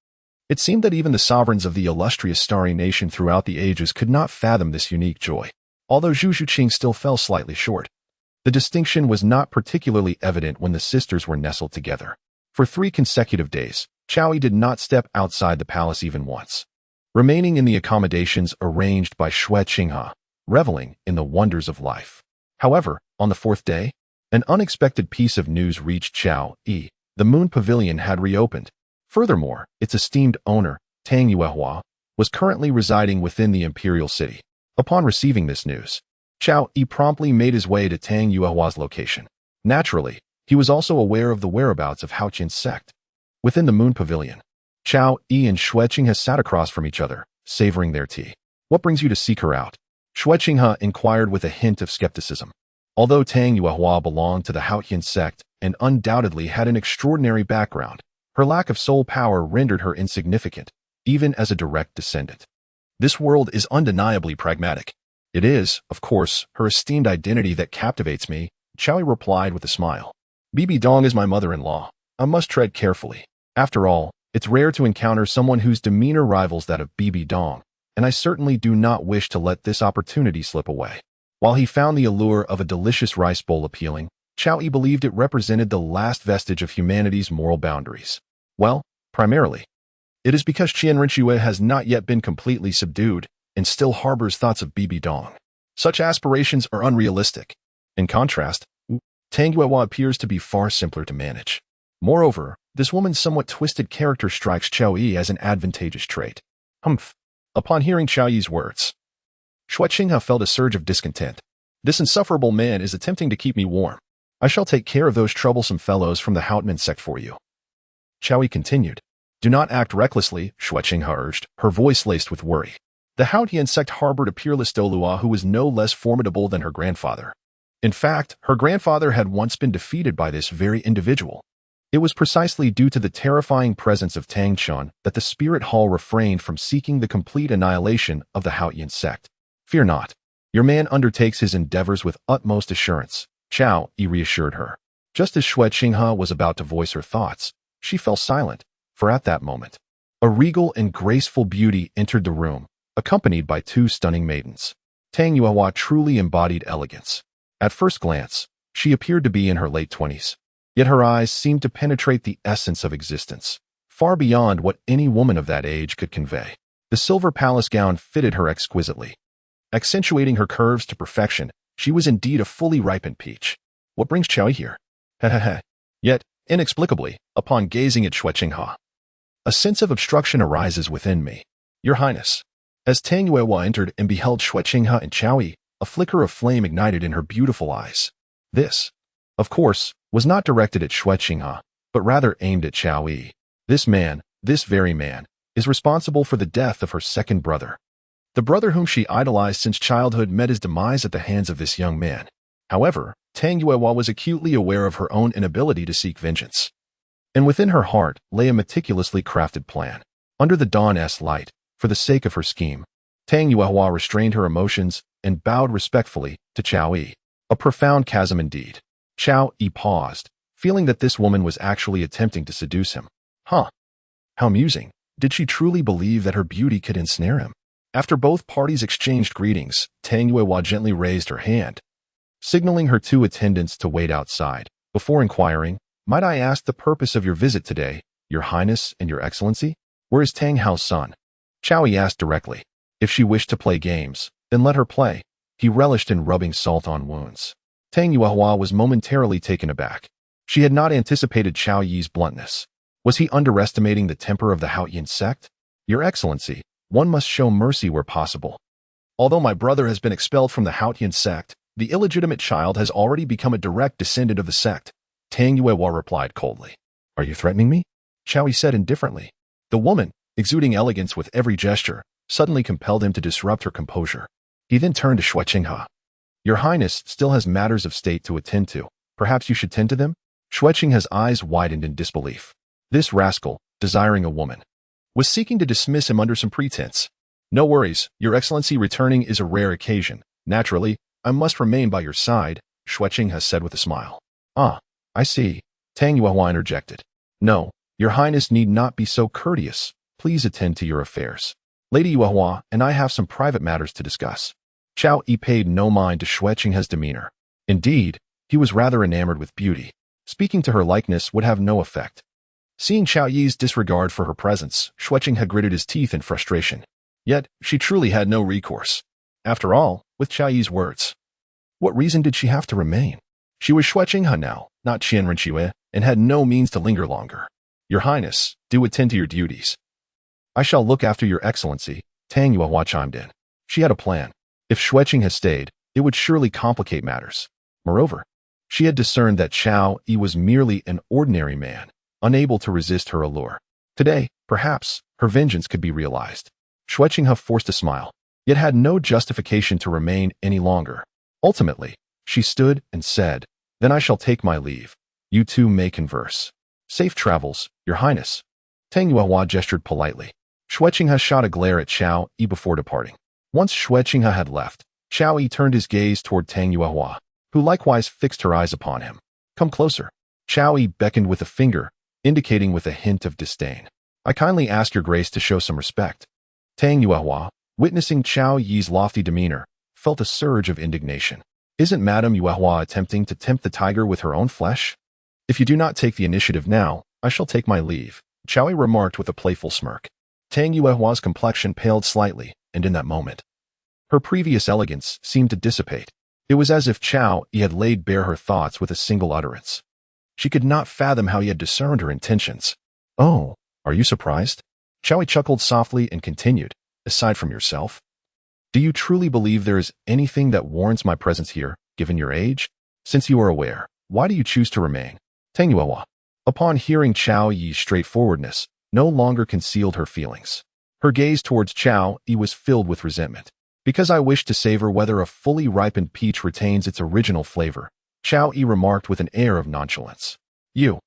It seemed that even the sovereigns of the illustrious starry nation throughout the ages could not fathom this unique joy. Although Zhuqing still fell slightly short, the distinction was not particularly evident when the sisters were nestled together. For 3 consecutive days, Qiao Yi did not step outside the palace even once, remaining in the accommodations arranged by Shuqing, reveling in the wonders of life. However, on the 4th day, an unexpected piece of news reached Qiao Yi. The Moon Pavilion had reopened. Furthermore, its esteemed owner, Tang Hao, was currently residing within the imperial city. Upon receiving this news, Qiao Yi promptly made his way to Tang Hao's location. Naturally, he was also aware of the whereabouts of Haoqian's sect. Within the Moon Pavilion, Qiao Yi and Shuqing sat across from each other, savoring their tea. "What brings you to seek her out?" Shuqing inquired with a hint of skepticism. Although Tang Hao belonged to the Haoqian sect and undoubtedly had an extraordinary background, her lack of soul power rendered her insignificant, even as a direct descendant. "This world is undeniably pragmatic. It is, of course, her esteemed identity that captivates me," Qiao Yi replied with a smile. "Bibi Dong is my mother-in-law. I must tread carefully. After all, it's rare to encounter someone whose demeanor rivals that of Bibi Dong," and I certainly do not wish to let this opportunity slip away. While he found the allure of a delicious rice bowl appealing, Qiao Yi believed it represented the last vestige of humanity's moral boundaries. Well, primarily, it is because Qian Rinxue has not yet been completely subdued and still harbors thoughts of Bibi Dong. Such aspirations are unrealistic. In contrast, Tang Hao appears to be far simpler to manage. Moreover, this woman's somewhat twisted character strikes Qiao Yi as an advantageous trait. Humph. Upon hearing Qiao Yi's words, Zhuqing felt a surge of discontent. This insufferable man is attempting to keep me warm. I shall take care of those troublesome fellows from the Houtman sect for you. Qiao Yi continued. Do not act recklessly, Zhuqing urged, her voice laced with worry. The Houtian sect harbored a peerless Douluo who was no less formidable than her grandfather. In fact, her grandfather had once been defeated by this very individual. It was precisely due to the terrifying presence of Tang Chun that the Spirit Hall refrained from seeking the complete annihilation of the Houtian sect. Fear not. Your man undertakes his endeavors with utmost assurance, Qiao Yi reassured her. Just as Zhuqing was about to voice her thoughts, she fell silent, for at that moment, a regal and graceful beauty entered the room, accompanied by two stunning maidens. Tang Hao truly embodied elegance. At first glance, she appeared to be in her late 20s, yet her eyes seemed to penetrate the essence of existence, far beyond what any woman of that age could convey. The silver palace gown fitted her exquisitely. Accentuating her curves to perfection, she was indeed a fully ripened peach. What brings Qiao Yi here? Heh. Yet, inexplicably, upon gazing at Zhuqing, a sense of obstruction arises within me. Your Highness. As Tang Hao entered and beheld Zhuqing and Qiao Yi, a flicker of flame ignited in her beautiful eyes. This, of course, was not directed at Zhuqing, but rather aimed at Qiao Yi. This man, this very man, is responsible for the death of her second brother. The brother whom she idolized since childhood met his demise at the hands of this young man. However, Tang Hao was acutely aware of her own inability to seek vengeance. And within her heart lay a meticulously crafted plan. Under the dawn's light, for the sake of her scheme, Tang Hao restrained her emotions and bowed respectfully to Qiao Yi. A profound chasm indeed. Qiao Yi paused, feeling that this woman was actually attempting to seduce him. How amusing. Did she truly believe that her beauty could ensnare him? After both parties exchanged greetings, Tang Hao gently raised her hand, signaling her two attendants to wait outside, before inquiring, might I ask the purpose of your visit today, Your Highness and Your Excellency? Where is Tang Hao's son? Qiao Yi asked directly. If she wished to play games, then let her play. He relished in rubbing salt on wounds. Tang Hao was momentarily taken aback. She had not anticipated Qiao Yi's bluntness. Was he underestimating the temper of the Houtian sect? Your Excellency, one must show mercy where possible. Although my brother has been expelled from the Houtian sect, the illegitimate child has already become a direct descendant of the sect. Tang Hao replied coldly. Are you threatening me? Qiao Yi said indifferently. The woman, exuding elegance with every gesture, suddenly compelled him to disrupt her composure. He then turned to Zhuqing. Your Highness still has matters of state to attend to. Perhaps you should tend to them? Zhuqing's eyes widened in disbelief. This rascal, desiring a woman, was seeking to dismiss him under some pretense. No worries, Your Excellency returning is a rare occasion. Naturally, I must remain by your side, Zhuqing has said with a smile. I see. Tang Hao interjected. No, Your Highness need not be so courteous. Please attend to your affairs. Lady Hua and I have some private matters to discuss. Qiao Yi paid no mind to Zhuqing's demeanor. Indeed, he was rather enamored with beauty. Speaking to her likeness would have no effect. Seeing Qiao Yi's disregard for her presence, Zhuqing had gritted his teeth in frustration. Yet, she truly had no recourse. After all, with Qiao Yi's words, what reason did she have to remain? She was Zhuqing now, not Qian Rinxue, and had no means to linger longer. Your Highness, do attend to your duties. I shall look after Your Excellency, Tang Hao chimed in. She had a plan. If Zhuqing had stayed, it would surely complicate matters. Moreover, she had discerned that Qiao Yi was merely an ordinary man, unable to resist her allure. Today, perhaps, her vengeance could be realized. Zhuqing forced a smile, yet had no justification to remain any longer. Ultimately, she stood and said, Then I shall take my leave. You two may converse. Safe travels, Your Highness. Tang Hao gestured politely. Zhuqing shot a glare at Qiao Yi before departing. Once Zhuqing had left, Qiao Yi turned his gaze toward Tang Hao, who likewise fixed her eyes upon him. Come closer. Qiao Yi beckoned with a finger, indicating with a hint of disdain. I kindly ask your grace to show some respect. Tang Hao, witnessing Chao Yi's lofty demeanor, felt a surge of indignation. Isn't Madame Yuehua attempting to tempt the tiger with her own flesh? If you do not take the initiative now, I shall take my leave, Chao Yi remarked with a playful smirk. Tang Yuehua's complexion paled slightly, and in that moment, her previous elegance seemed to dissipate. It was as if Chao Yi had laid bare her thoughts with a single utterance. She could not fathom how he had discerned her intentions. Oh, are you surprised? Chao Yi chuckled softly and continued, aside from yourself. Do you truly believe there is anything that warrants my presence here, given your age? Since you are aware, why do you choose to remain? Tang Yuehua, upon hearing Chao Yi's straightforwardness, no longer concealed her feelings. Her gaze towards Chao Yi was filled with resentment. Because I wish to savor whether a fully ripened peach retains its original flavor, Chao Yi remarked with an air of nonchalance. You.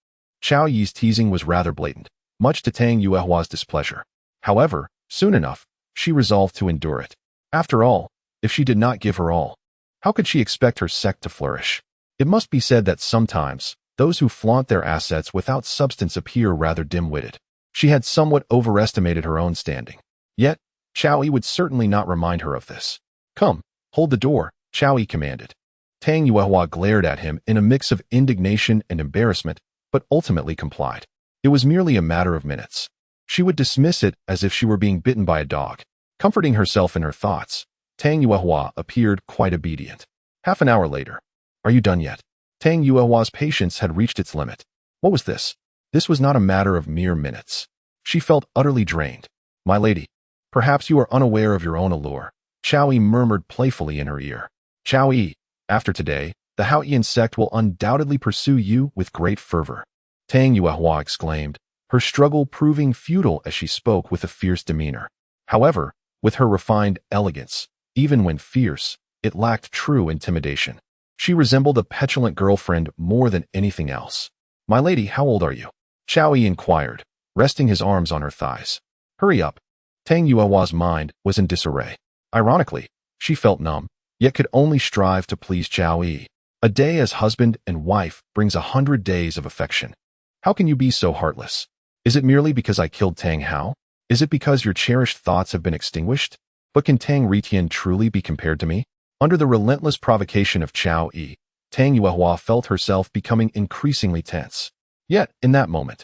Chao Yi's teasing was rather blatant, much to Tang Yuehua's displeasure. However, soon enough, she resolved to endure it. After all, if she did not give her all, how could she expect her sect to flourish? It must be said that sometimes, those who flaunt their assets without substance appear rather dim-witted. She had somewhat overestimated her own standing. Yet, Chao Yi would certainly not remind her of this. Come, hold the door, Chao Yi commanded. Tang Yuehua glared at him in a mix of indignation and embarrassment, but ultimately complied. It was merely a matter of minutes. She would dismiss it as if she were being bitten by a dog. Comforting herself in her thoughts, Tang Yuehua appeared quite obedient. Half an hour later. Are you done yet? Tang Yuehua's patience had reached its limit. What was this? This was not a matter of mere minutes. She felt utterly drained. My lady, perhaps you are unaware of your own allure, Chao Yi murmured playfully in her ear. Chao Yi, after today, the Haoyan sect will undoubtedly pursue you with great fervor. Tang Yuehua exclaimed, her struggle proving futile as she spoke with a fierce demeanor. However, with her refined elegance, even when fierce, it lacked true intimidation. She resembled a petulant girlfriend more than anything else. My lady, how old are you? Chao Yi inquired, resting his arms on her thighs. Hurry up. Tang Yuehua's mind was in disarray. Ironically, she felt numb, yet could only strive to please Chao Yi. A day as husband and wife brings 100 days of affection. How can you be so heartless? Is it merely because I killed Tang Hao? Is it because your cherished thoughts have been extinguished? But can Tang Ritian truly be compared to me? Under the relentless provocation of Chao Yi, Tang Yuehua felt herself becoming increasingly tense. Yet, in that moment,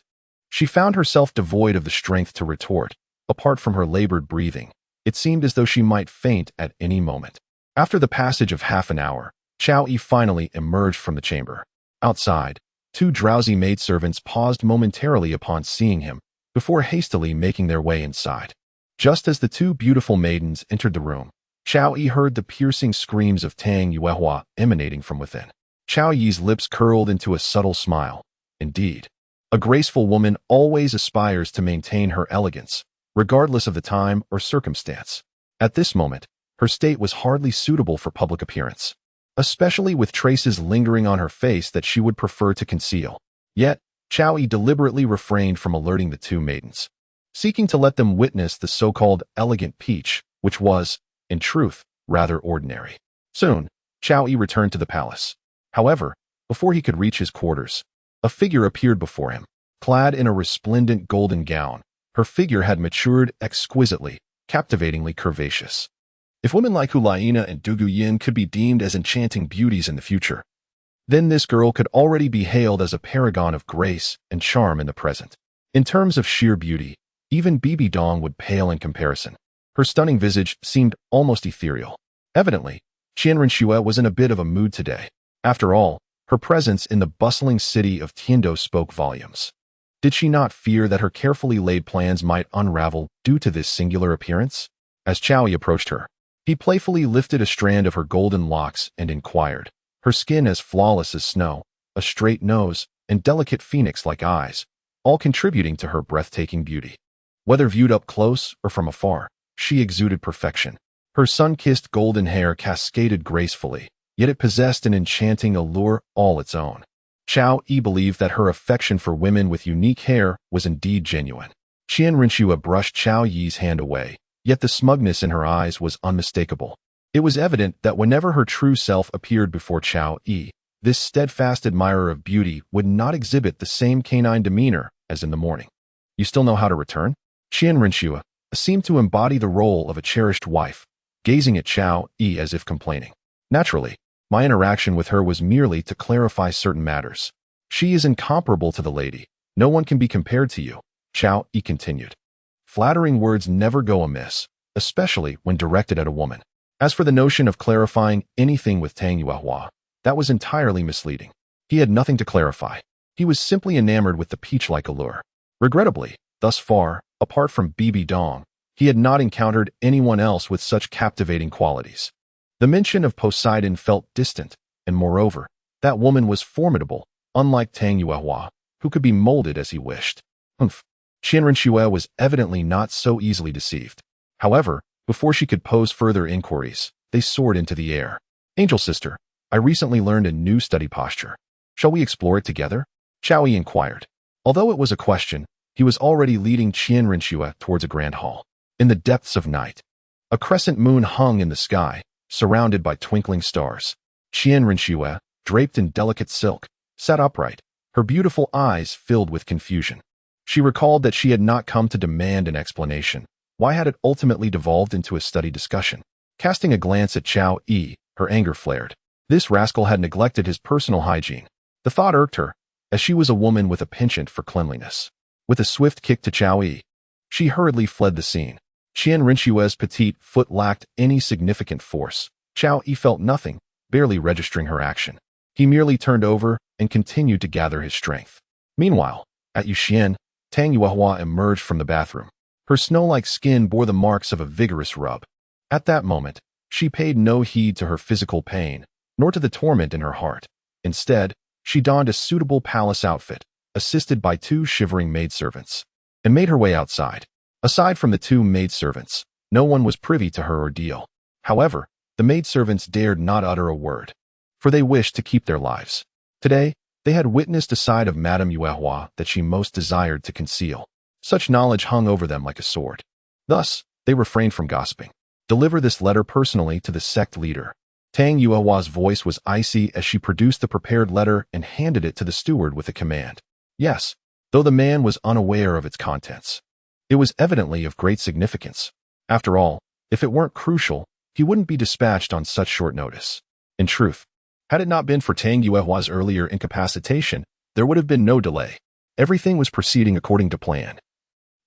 she found herself devoid of the strength to retort. Apart from her labored breathing, it seemed as though she might faint at any moment. After the passage of half an hour, Chao Yi finally emerged from the chamber. Outside, two drowsy maidservants paused momentarily upon seeing him, before hastily making their way inside. Just as the two beautiful maidens entered the room, Chao Yi heard the piercing screams of Tang Yuehua emanating from within. Chao Yi's lips curled into a subtle smile. Indeed, a graceful woman always aspires to maintain her elegance, regardless of the time or circumstance. At this moment, her state was hardly suitable for public appearance, especially with traces lingering on her face that she would prefer to conceal. Yet, Chao Yi deliberately refrained from alerting the two maidens, seeking to let them witness the so-called elegant peach, which was, in truth, rather ordinary. Soon, Chao Yi returned to the palace. However, before he could reach his quarters, a figure appeared before him. Clad in a resplendent golden gown, her figure had matured exquisitely, captivatingly curvaceous. If women like Hulaina and Dugu Yin could be deemed as enchanting beauties in the future, then this girl could already be hailed as a paragon of grace and charm in the present. In terms of sheer beauty, even Bibi Dong would pale in comparison. Her stunning visage seemed almost ethereal. Evidently, Qianren Xue was in a bit of a mood today. After all, her presence in the bustling city of Tiando spoke volumes. Did she not fear that her carefully laid plans might unravel due to this singular appearance? As Chao Yi approached her, he playfully lifted a strand of her golden locks and inquired, her skin as flawless as snow, a straight nose, and delicate phoenix-like eyes, all contributing to her breathtaking beauty. Whether viewed up close or from afar, she exuded perfection. Her sun-kissed golden hair cascaded gracefully, yet it possessed an enchanting allure all its own. Chao Yi believed that her affection for women with unique hair was indeed genuine. Qianren Xue brushed Chao Yi's hand away, yet the smugness in her eyes was unmistakable. It was evident that whenever her true self appeared before Chao Yi, this steadfast admirer of beauty would not exhibit the same canine demeanor as in the morning. You still know how to return? Qianren Xue, seemed to embody the role of a cherished wife, gazing at Chao Yi as if complaining. Naturally, my interaction with her was merely to clarify certain matters. She is incomparable to the lady. No one can be compared to you, Chao Yi continued. Flattering words never go amiss, especially when directed at a woman. As for the notion of clarifying anything with Tang Hao, that was entirely misleading. He had nothing to clarify. He was simply enamored with the peach-like allure. Regrettably, thus far, apart from Bibi Dong, he had not encountered anyone else with such captivating qualities. The mention of Poseidon felt distant, and moreover, that woman was formidable, unlike Tang Hao, who could be molded as he wished. Qianren was evidently not so easily deceived. However, before she could pose further inquiries, they soared into the air. Angel sister, I recently learned a new study posture. Shall we explore it together? Chao Yi inquired. Although it was a question, he was already leading Qianren towards a grand hall. In the depths of night, a crescent moon hung in the sky, surrounded by twinkling stars. Qianren, draped in delicate silk, sat upright, her beautiful eyes filled with confusion. She recalled that she had not come to demand an explanation. Why had it ultimately devolved into a study discussion? Casting a glance at Chao Yi, her anger flared. This rascal had neglected his personal hygiene. The thought irked her, as she was a woman with a penchant for cleanliness. With a swift kick to Chao Yi, she hurriedly fled the scene. Qianren's petite foot lacked any significant force. Chao Yi felt nothing, barely registering her action. He merely turned over and continued to gather his strength. Meanwhile, at Yuxian, Tang Hao emerged from the bathroom. Her snow-like skin bore the marks of a vigorous rub. At that moment, she paid no heed to her physical pain, nor to the torment in her heart. Instead, she donned a suitable palace outfit, assisted by 2 shivering maidservants, and made her way outside. Aside from the 2 maidservants, no one was privy to her ordeal. However, the maidservants dared not utter a word, for they wished to keep their lives. Today, they had witnessed a side of Madame Yuehua that she most desired to conceal. Such knowledge hung over them like a sword. Thus, they refrained from gossiping. Deliver this letter personally to the sect leader. Tang Yuehua's voice was icy as she produced the prepared letter and handed it to the steward with a command. Yes, though the man was unaware of its contents. It was evidently of great significance. After all, if it weren't crucial, he wouldn't be dispatched on such short notice. In truth, had it not been for Tang Yuehua's earlier incapacitation, there would have been no delay. Everything was proceeding according to plan,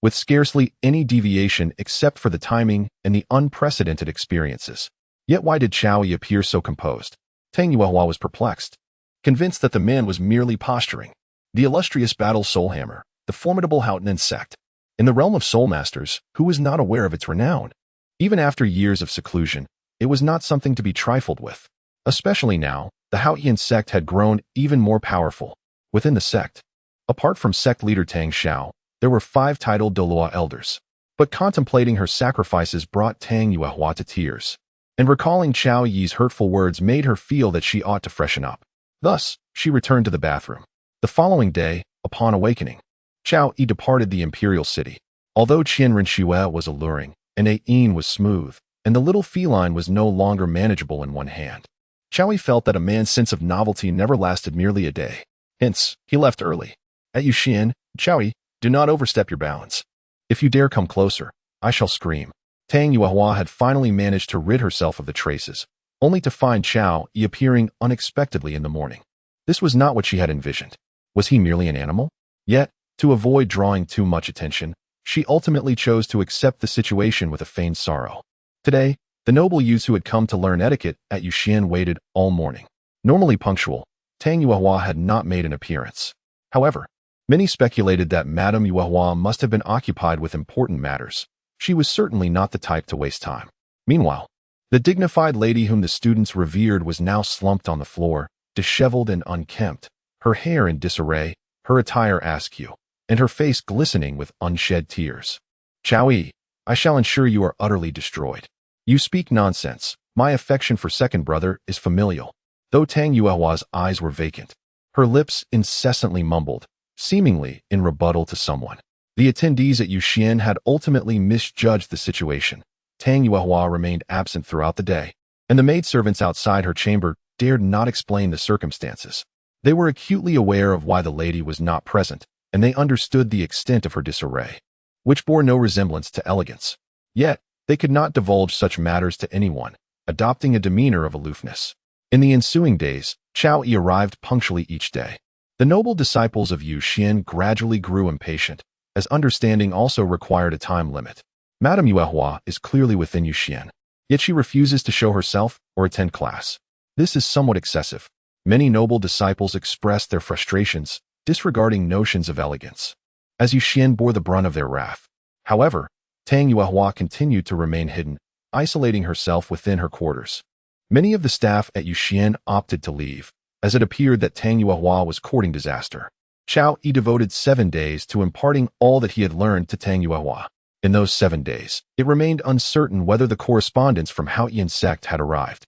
with scarcely any deviation except for the timing and the unprecedented experiences. Yet why did Chao Yi appear so composed? Tang Yuehua was perplexed, convinced that the man was merely posturing. The illustrious battle soulhammer, the formidable Haotian sect. In the realm of soul masters, who was not aware of its renown? Even after years of seclusion, it was not something to be trifled with. Especially now, the Haotian sect had grown even more powerful. Within the sect, apart from sect leader Tang Hao, there were 5 Title Douluo elders. But contemplating her sacrifices brought Tang Yuehua to tears, and recalling Chao Yi's hurtful words made her feel that she ought to freshen up. Thus, she returned to the bathroom. The following day, upon awakening, Chao Yi departed the imperial city. Although Qianren was alluring, and Ain was smooth, and the little feline was no longer manageable in one hand, Chao Yi felt that a man's sense of novelty never lasted merely a day. Hence, he left early. At Yuxian, Chao Yi, do not overstep your bounds. If you dare come closer, I shall scream. Tang Yuehua had finally managed to rid herself of the traces, only to find Chao Yi appearing unexpectedly in the morning. This was not what she had envisioned. Was he merely an animal? Yet, to avoid drawing too much attention, she ultimately chose to accept the situation with a feigned sorrow. Today, the noble youths who had come to learn etiquette at Yuxian waited all morning. Normally punctual, Tang Yuehua had not made an appearance. However, many speculated that Madame Yuehua must have been occupied with important matters. She was certainly not the type to waste time. Meanwhile, the dignified lady whom the students revered was now slumped on the floor, disheveled and unkempt, her hair in disarray, her attire askew, and her face glistening with unshed tears. Chao Yi, I shall ensure you are utterly destroyed. You speak nonsense. My affection for second brother is familial. Though Tang Yuehua's eyes were vacant, her lips incessantly mumbled, seemingly in rebuttal to someone. The attendees at Yuxian had ultimately misjudged the situation. Tang Yuehua remained absent throughout the day, and the maidservants outside her chamber dared not explain the circumstances. They were acutely aware of why the lady was not present, and they understood the extent of her disarray. which bore no resemblance to elegance. Yet, they could not divulge such matters to anyone, adopting a demeanor of aloofness. In the ensuing days, Chao Yi arrived punctually each day. The noble disciples of Yu Xian gradually grew impatient, as understanding also required a time limit. Madame Yuehua is clearly within Yu Xian, yet she refuses to show herself or attend class. This is somewhat excessive. Many noble disciples expressed their frustrations, disregarding notions of elegance, as Yu Xian bore the brunt of their wrath. However, Tang Yuehua continued to remain hidden, isolating herself within her quarters. Many of the staff at Yu Xian opted to leave, as it appeared that Tang Yuehua was courting disaster. Chao Yi devoted 7 days to imparting all that he had learned to Tang Yuehua. In those 7 days, it remained uncertain whether the correspondence from Haotian sect had arrived.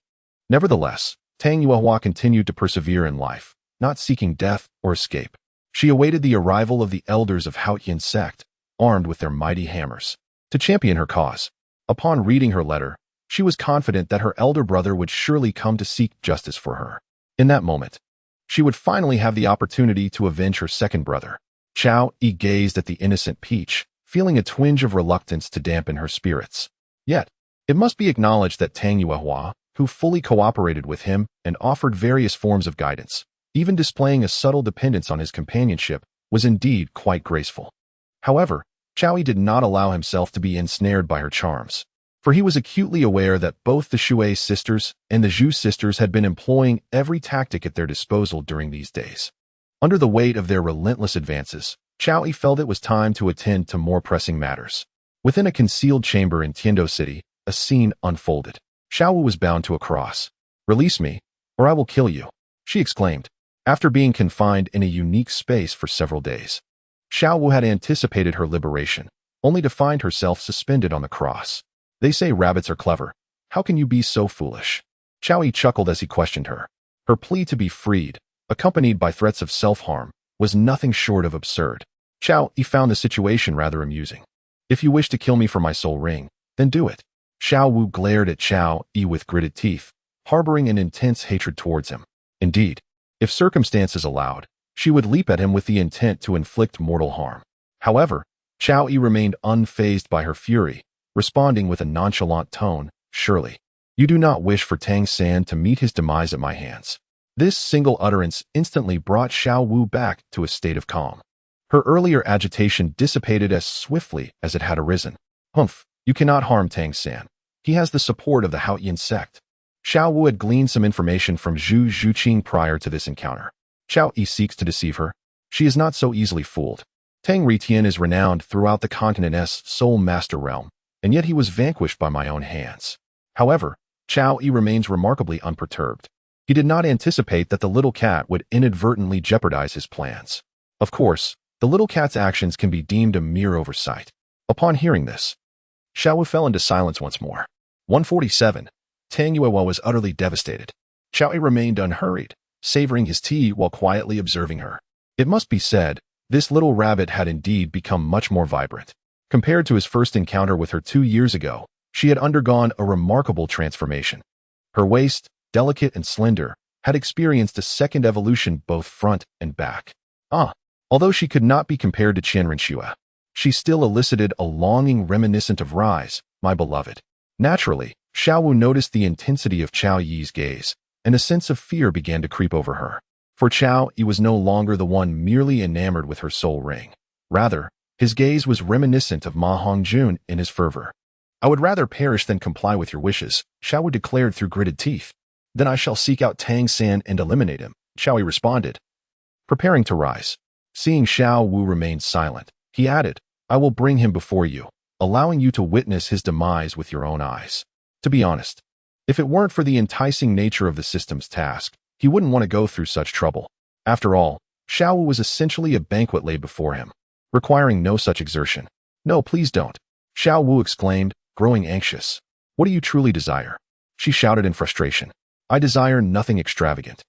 Nevertheless, Tang Yuehua continued to persevere in life, not seeking death or escape. She awaited the arrival of the elders of Haotian sect, armed with their mighty hammers, to champion her cause. Upon reading her letter, she was confident that her elder brother would surely come to seek justice for her. In that moment, she would finally have the opportunity to avenge her second brother. Chao Yi gazed at the innocent Peach, feeling a twinge of reluctance to dampen her spirits. Yet, it must be acknowledged that Tang Yuehua, who fully cooperated with him and offered various forms of guidance, even displaying a subtle dependence on his companionship, was indeed quite graceful. However, Chao Yi did not allow himself to be ensnared by her charms, for he was acutely aware that both the Shui sisters and the Zhu sisters had been employing every tactic at their disposal during these days. Under the weight of their relentless advances, Chao Yi felt it was time to attend to more pressing matters. Within a concealed chamber in Tiando City, a scene unfolded. Xiao Wu was bound to a cross. "Release me, or I will kill you," she exclaimed, after being confined in a unique space for several days. Xiao Wu had anticipated her liberation, only to find herself suspended on the cross. "They say rabbits are clever. How can you be so foolish?" Chao Yi chuckled as he questioned her. Her plea to be freed, accompanied by threats of self-harm, was nothing short of absurd. Chao Yi found the situation rather amusing. "If you wish to kill me for my soul ring, then do it." Xiao Wu glared at Chao Yi with gritted teeth, harboring an intense hatred towards him. Indeed, if circumstances allowed, she would leap at him with the intent to inflict mortal harm. However, Chao Yi remained unfazed by her fury, responding with a nonchalant tone, "Surely, you do not wish for Tang San to meet his demise at my hands." This single utterance instantly brought Xiao Wu back to a state of calm. Her earlier agitation dissipated as swiftly as it had arisen. "Humph, you cannot harm Tang San. He has the support of the Haotian sect." Xiao Wu had gleaned some information from Zhuqing prior to this encounter. Chao Yi seeks to deceive her. She is not so easily fooled. Tang Ritian is renowned throughout the continent's soul master realm, and yet he was vanquished by my own hands. However, Chao Yi remains remarkably unperturbed. He did not anticipate that the little cat would inadvertently jeopardize his plans. Of course, the little cat's actions can be deemed a mere oversight. Upon hearing this, Xiao Wu fell into silence once more. 147. Tang Yuehua was utterly devastated. Chao Yi remained unhurried, savoring his tea while quietly observing her. It must be said, this little rabbit had indeed become much more vibrant. Compared to his first encounter with her 2 years ago, she had undergone a remarkable transformation. Her waist, delicate and slender, had experienced a second evolution both front and back. Although she could not be compared to Qianren Xue, she still elicited a longing reminiscent of Rise, my beloved. Naturally, Xiao Wu noticed the intensity of Chao Yi's gaze, and a sense of fear began to creep over her. For Chao Yi was no longer the one merely enamored with her soul ring. Rather, his gaze was reminiscent of Ma Hongjun in his fervor. "I would rather perish than comply with your wishes," Xiao Wu declared through gritted teeth. "Then I shall seek out Tang San and eliminate him," Chao Yi responded, preparing to rise. Seeing Xiao Wu remain silent, he added, "I will bring him before you, allowing you to witness his demise with your own eyes." To be honest, if it weren't for the enticing nature of the system's task, he wouldn't want to go through such trouble. After all, Xiao Wu was essentially a banquet laid before him, requiring no such exertion. "No, please don't," Xiao Wu exclaimed, growing anxious. "What do you truly desire?" She shouted in frustration. "I desire nothing extravagant.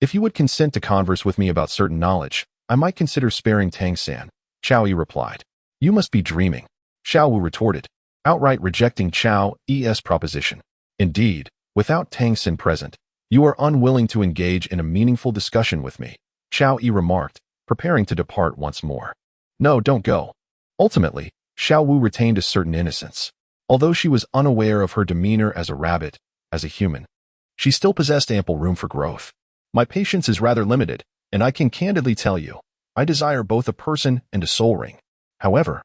If you would consent to converse with me about certain knowledge, I might consider sparing Tang San," Chao Yi replied. "You must be dreaming," Xiao Wu retorted, outright rejecting Chao Yi's proposition. "Indeed, without Tang San present, you are unwilling to engage in a meaningful discussion with me," Chao Yi remarked, preparing to depart once more. "No, don't go." Ultimately, Xiao Wu retained a certain innocence. Although she was unaware of her demeanor as a rabbit, as a human, she still possessed ample room for growth. My patience is rather limited, and I can candidly tell you, I desire both a person and a soul ring. However,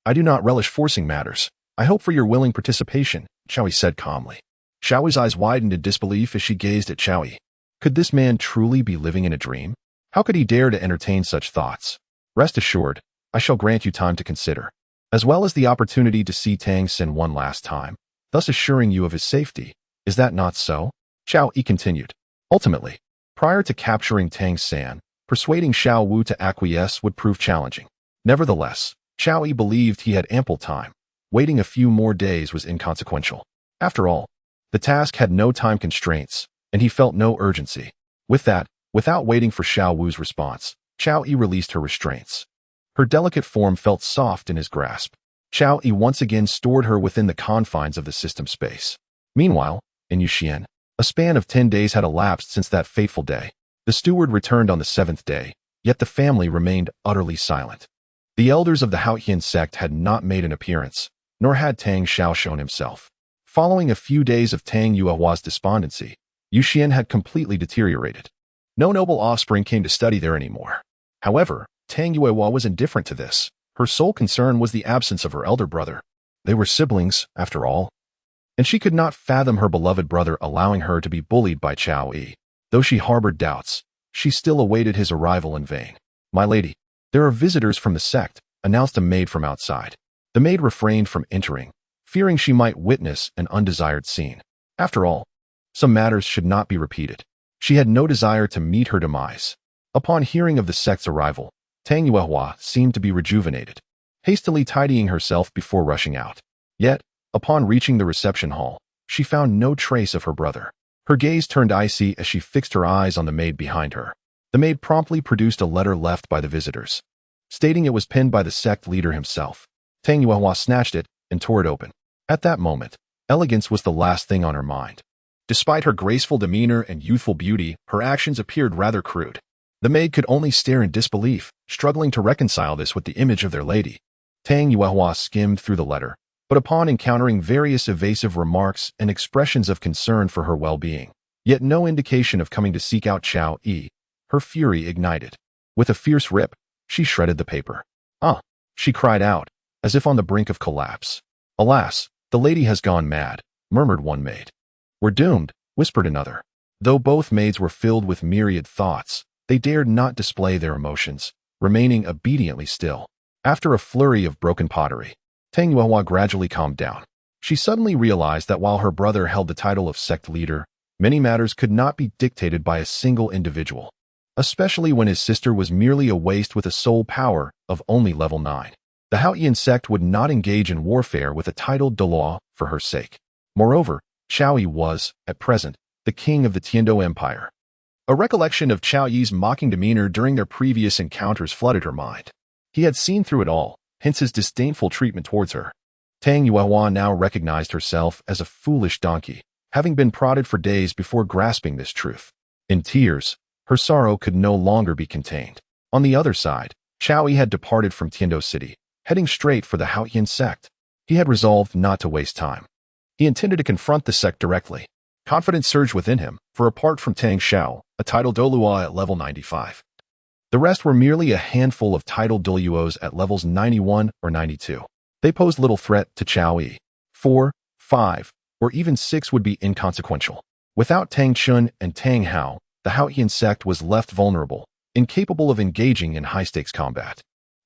I do not relish forcing matters. I hope for your willing participation, Xiaoyi said calmly. Xiaoyi's eyes widened in disbelief as she gazed at Xiaoyi. Could this man truly be living in a dream? How could he dare to entertain such thoughts? Rest assured, I shall grant you time to consider, as well as the opportunity to see Tang Xin one last time, thus assuring you of his safety. Is that not so? Xiao Yi continued. Ultimately, prior to capturing Tang San, persuading Xiao Wu to acquiesce would prove challenging. Nevertheless, Xiao Yi believed he had ample time. Waiting a few more days was inconsequential. After all, the task had no time constraints, and he felt no urgency. With that, without waiting for Xiao Wu's response, Xiao Yi released her restraints. Her delicate form felt soft in his grasp. Xiao Yi once again stored her within the confines of the system space. Meanwhile, in Yuxian, a span of 10 days had elapsed since that fateful day. The steward returned on the 7th day, yet the family remained utterly silent. The elders of the Haotian sect had not made an appearance, nor had Tang Xiao shown himself. Following a few days of Tang Yuehua's despondency, Yuxian had completely deteriorated. No noble offspring came to study there anymore. However, Tang Yuehua was indifferent to this. Her sole concern was the absence of her elder brother. They were siblings, after all. And she could not fathom her beloved brother allowing her to be bullied by Xiao Yi. Though she harbored doubts, she still awaited his arrival in vain. My lady, there are visitors from the sect, announced a maid from outside. The maid refrained from entering, fearing she might witness an undesired scene. After all, some matters should not be repeated. She had no desire to meet her demise. Upon hearing of the sect's arrival, Tang Yuehua seemed to be rejuvenated, hastily tidying herself before rushing out. Yet, upon reaching the reception hall, she found no trace of her brother. Her gaze turned icy as she fixed her eyes on the maid behind her. The maid promptly produced a letter left by the visitors, stating it was penned by the sect leader himself. Tang Yuehua snatched it and tore it open. At that moment, elegance was the last thing on her mind. Despite her graceful demeanor and youthful beauty, her actions appeared rather crude. The maid could only stare in disbelief, struggling to reconcile this with the image of their lady. Tang Yuehua skimmed through the letter, but upon encountering various evasive remarks and expressions of concern for her well-being, yet no indication of coming to seek out Xiao Yi, her fury ignited. With a fierce rip, she shredded the paper. "Ah!" she cried out, as if on the brink of collapse. "Alas, the lady has gone mad," murmured one maid. "We're doomed," whispered another. Though both maids were filled with myriad thoughts, they dared not display their emotions, remaining obediently still. After a flurry of broken pottery, Tang Yuehua gradually calmed down. She suddenly realized that while her brother held the title of sect leader, many matters could not be dictated by a single individual, especially when his sister was merely a waste with a soul power of only level 9. The Haotian sect would not engage in warfare with a Title Douluo for her sake. Moreover, Xiao Yi was, at present, the king of the Tiando Empire. A recollection of Xiao Yi's mocking demeanor during their previous encounters flooded her mind. He had seen through it all, hence his disdainful treatment towards her. Tang Yuehua now recognized herself as a foolish donkey, having been prodded for days before grasping this truth. In tears, her sorrow could no longer be contained. On the other side, Xiao Yi had departed from Tiando City, heading straight for the Haotian sect. He had resolved not to waste time. He intended to confront the sect directly. Confidence surged within him, for apart from Tang Xiao, a Title Douluo at level 95, the rest were merely a handful of Title Douluos at levels 91 or 92. They posed little threat to Xiao Yi. 4, 5, or even 6 would be inconsequential. Without Tang Chun and Tang Hao, the Haotian sect was left vulnerable, incapable of engaging in high-stakes combat.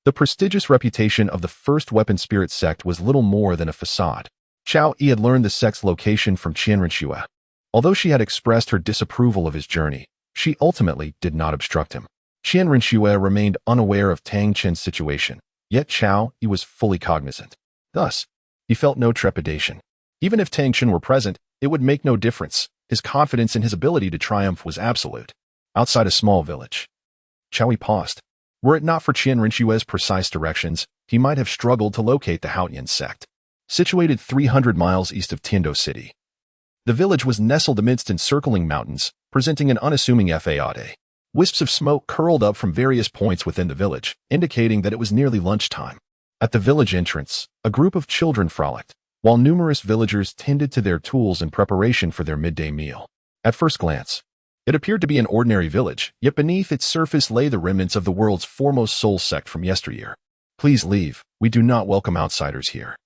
The prestigious reputation of the First Weapon Spirit sect was little more than a facade. Xiao Yi had learned the sect's location from Qianrenxue. Although she had expressed her disapproval of his journey, she ultimately did not obstruct him. Qianrenxue remained unaware of Tang Chen's situation, yet Xiao Yi was fully cognizant. Thus, he felt no trepidation. Even if Tang Chen were present, it would make no difference. His confidence in his ability to triumph was absolute. Outside a small village, Xiao Yi paused. Were it not for Qianrenxue's precise directions, he might have struggled to locate the Haotian sect. Situated 300 miles east of Tiando City, the village was nestled amidst encircling mountains, presenting an unassuming facade. Wisps of smoke curled up from various points within the village, indicating that it was nearly lunchtime. At the village entrance, a group of children frolicked, while numerous villagers tended to their tools in preparation for their midday meal. At first glance, it appeared to be an ordinary village, yet beneath its surface lay the remnants of the world's foremost soul sect from yesteryear. "Please leave, we do not welcome outsiders here,"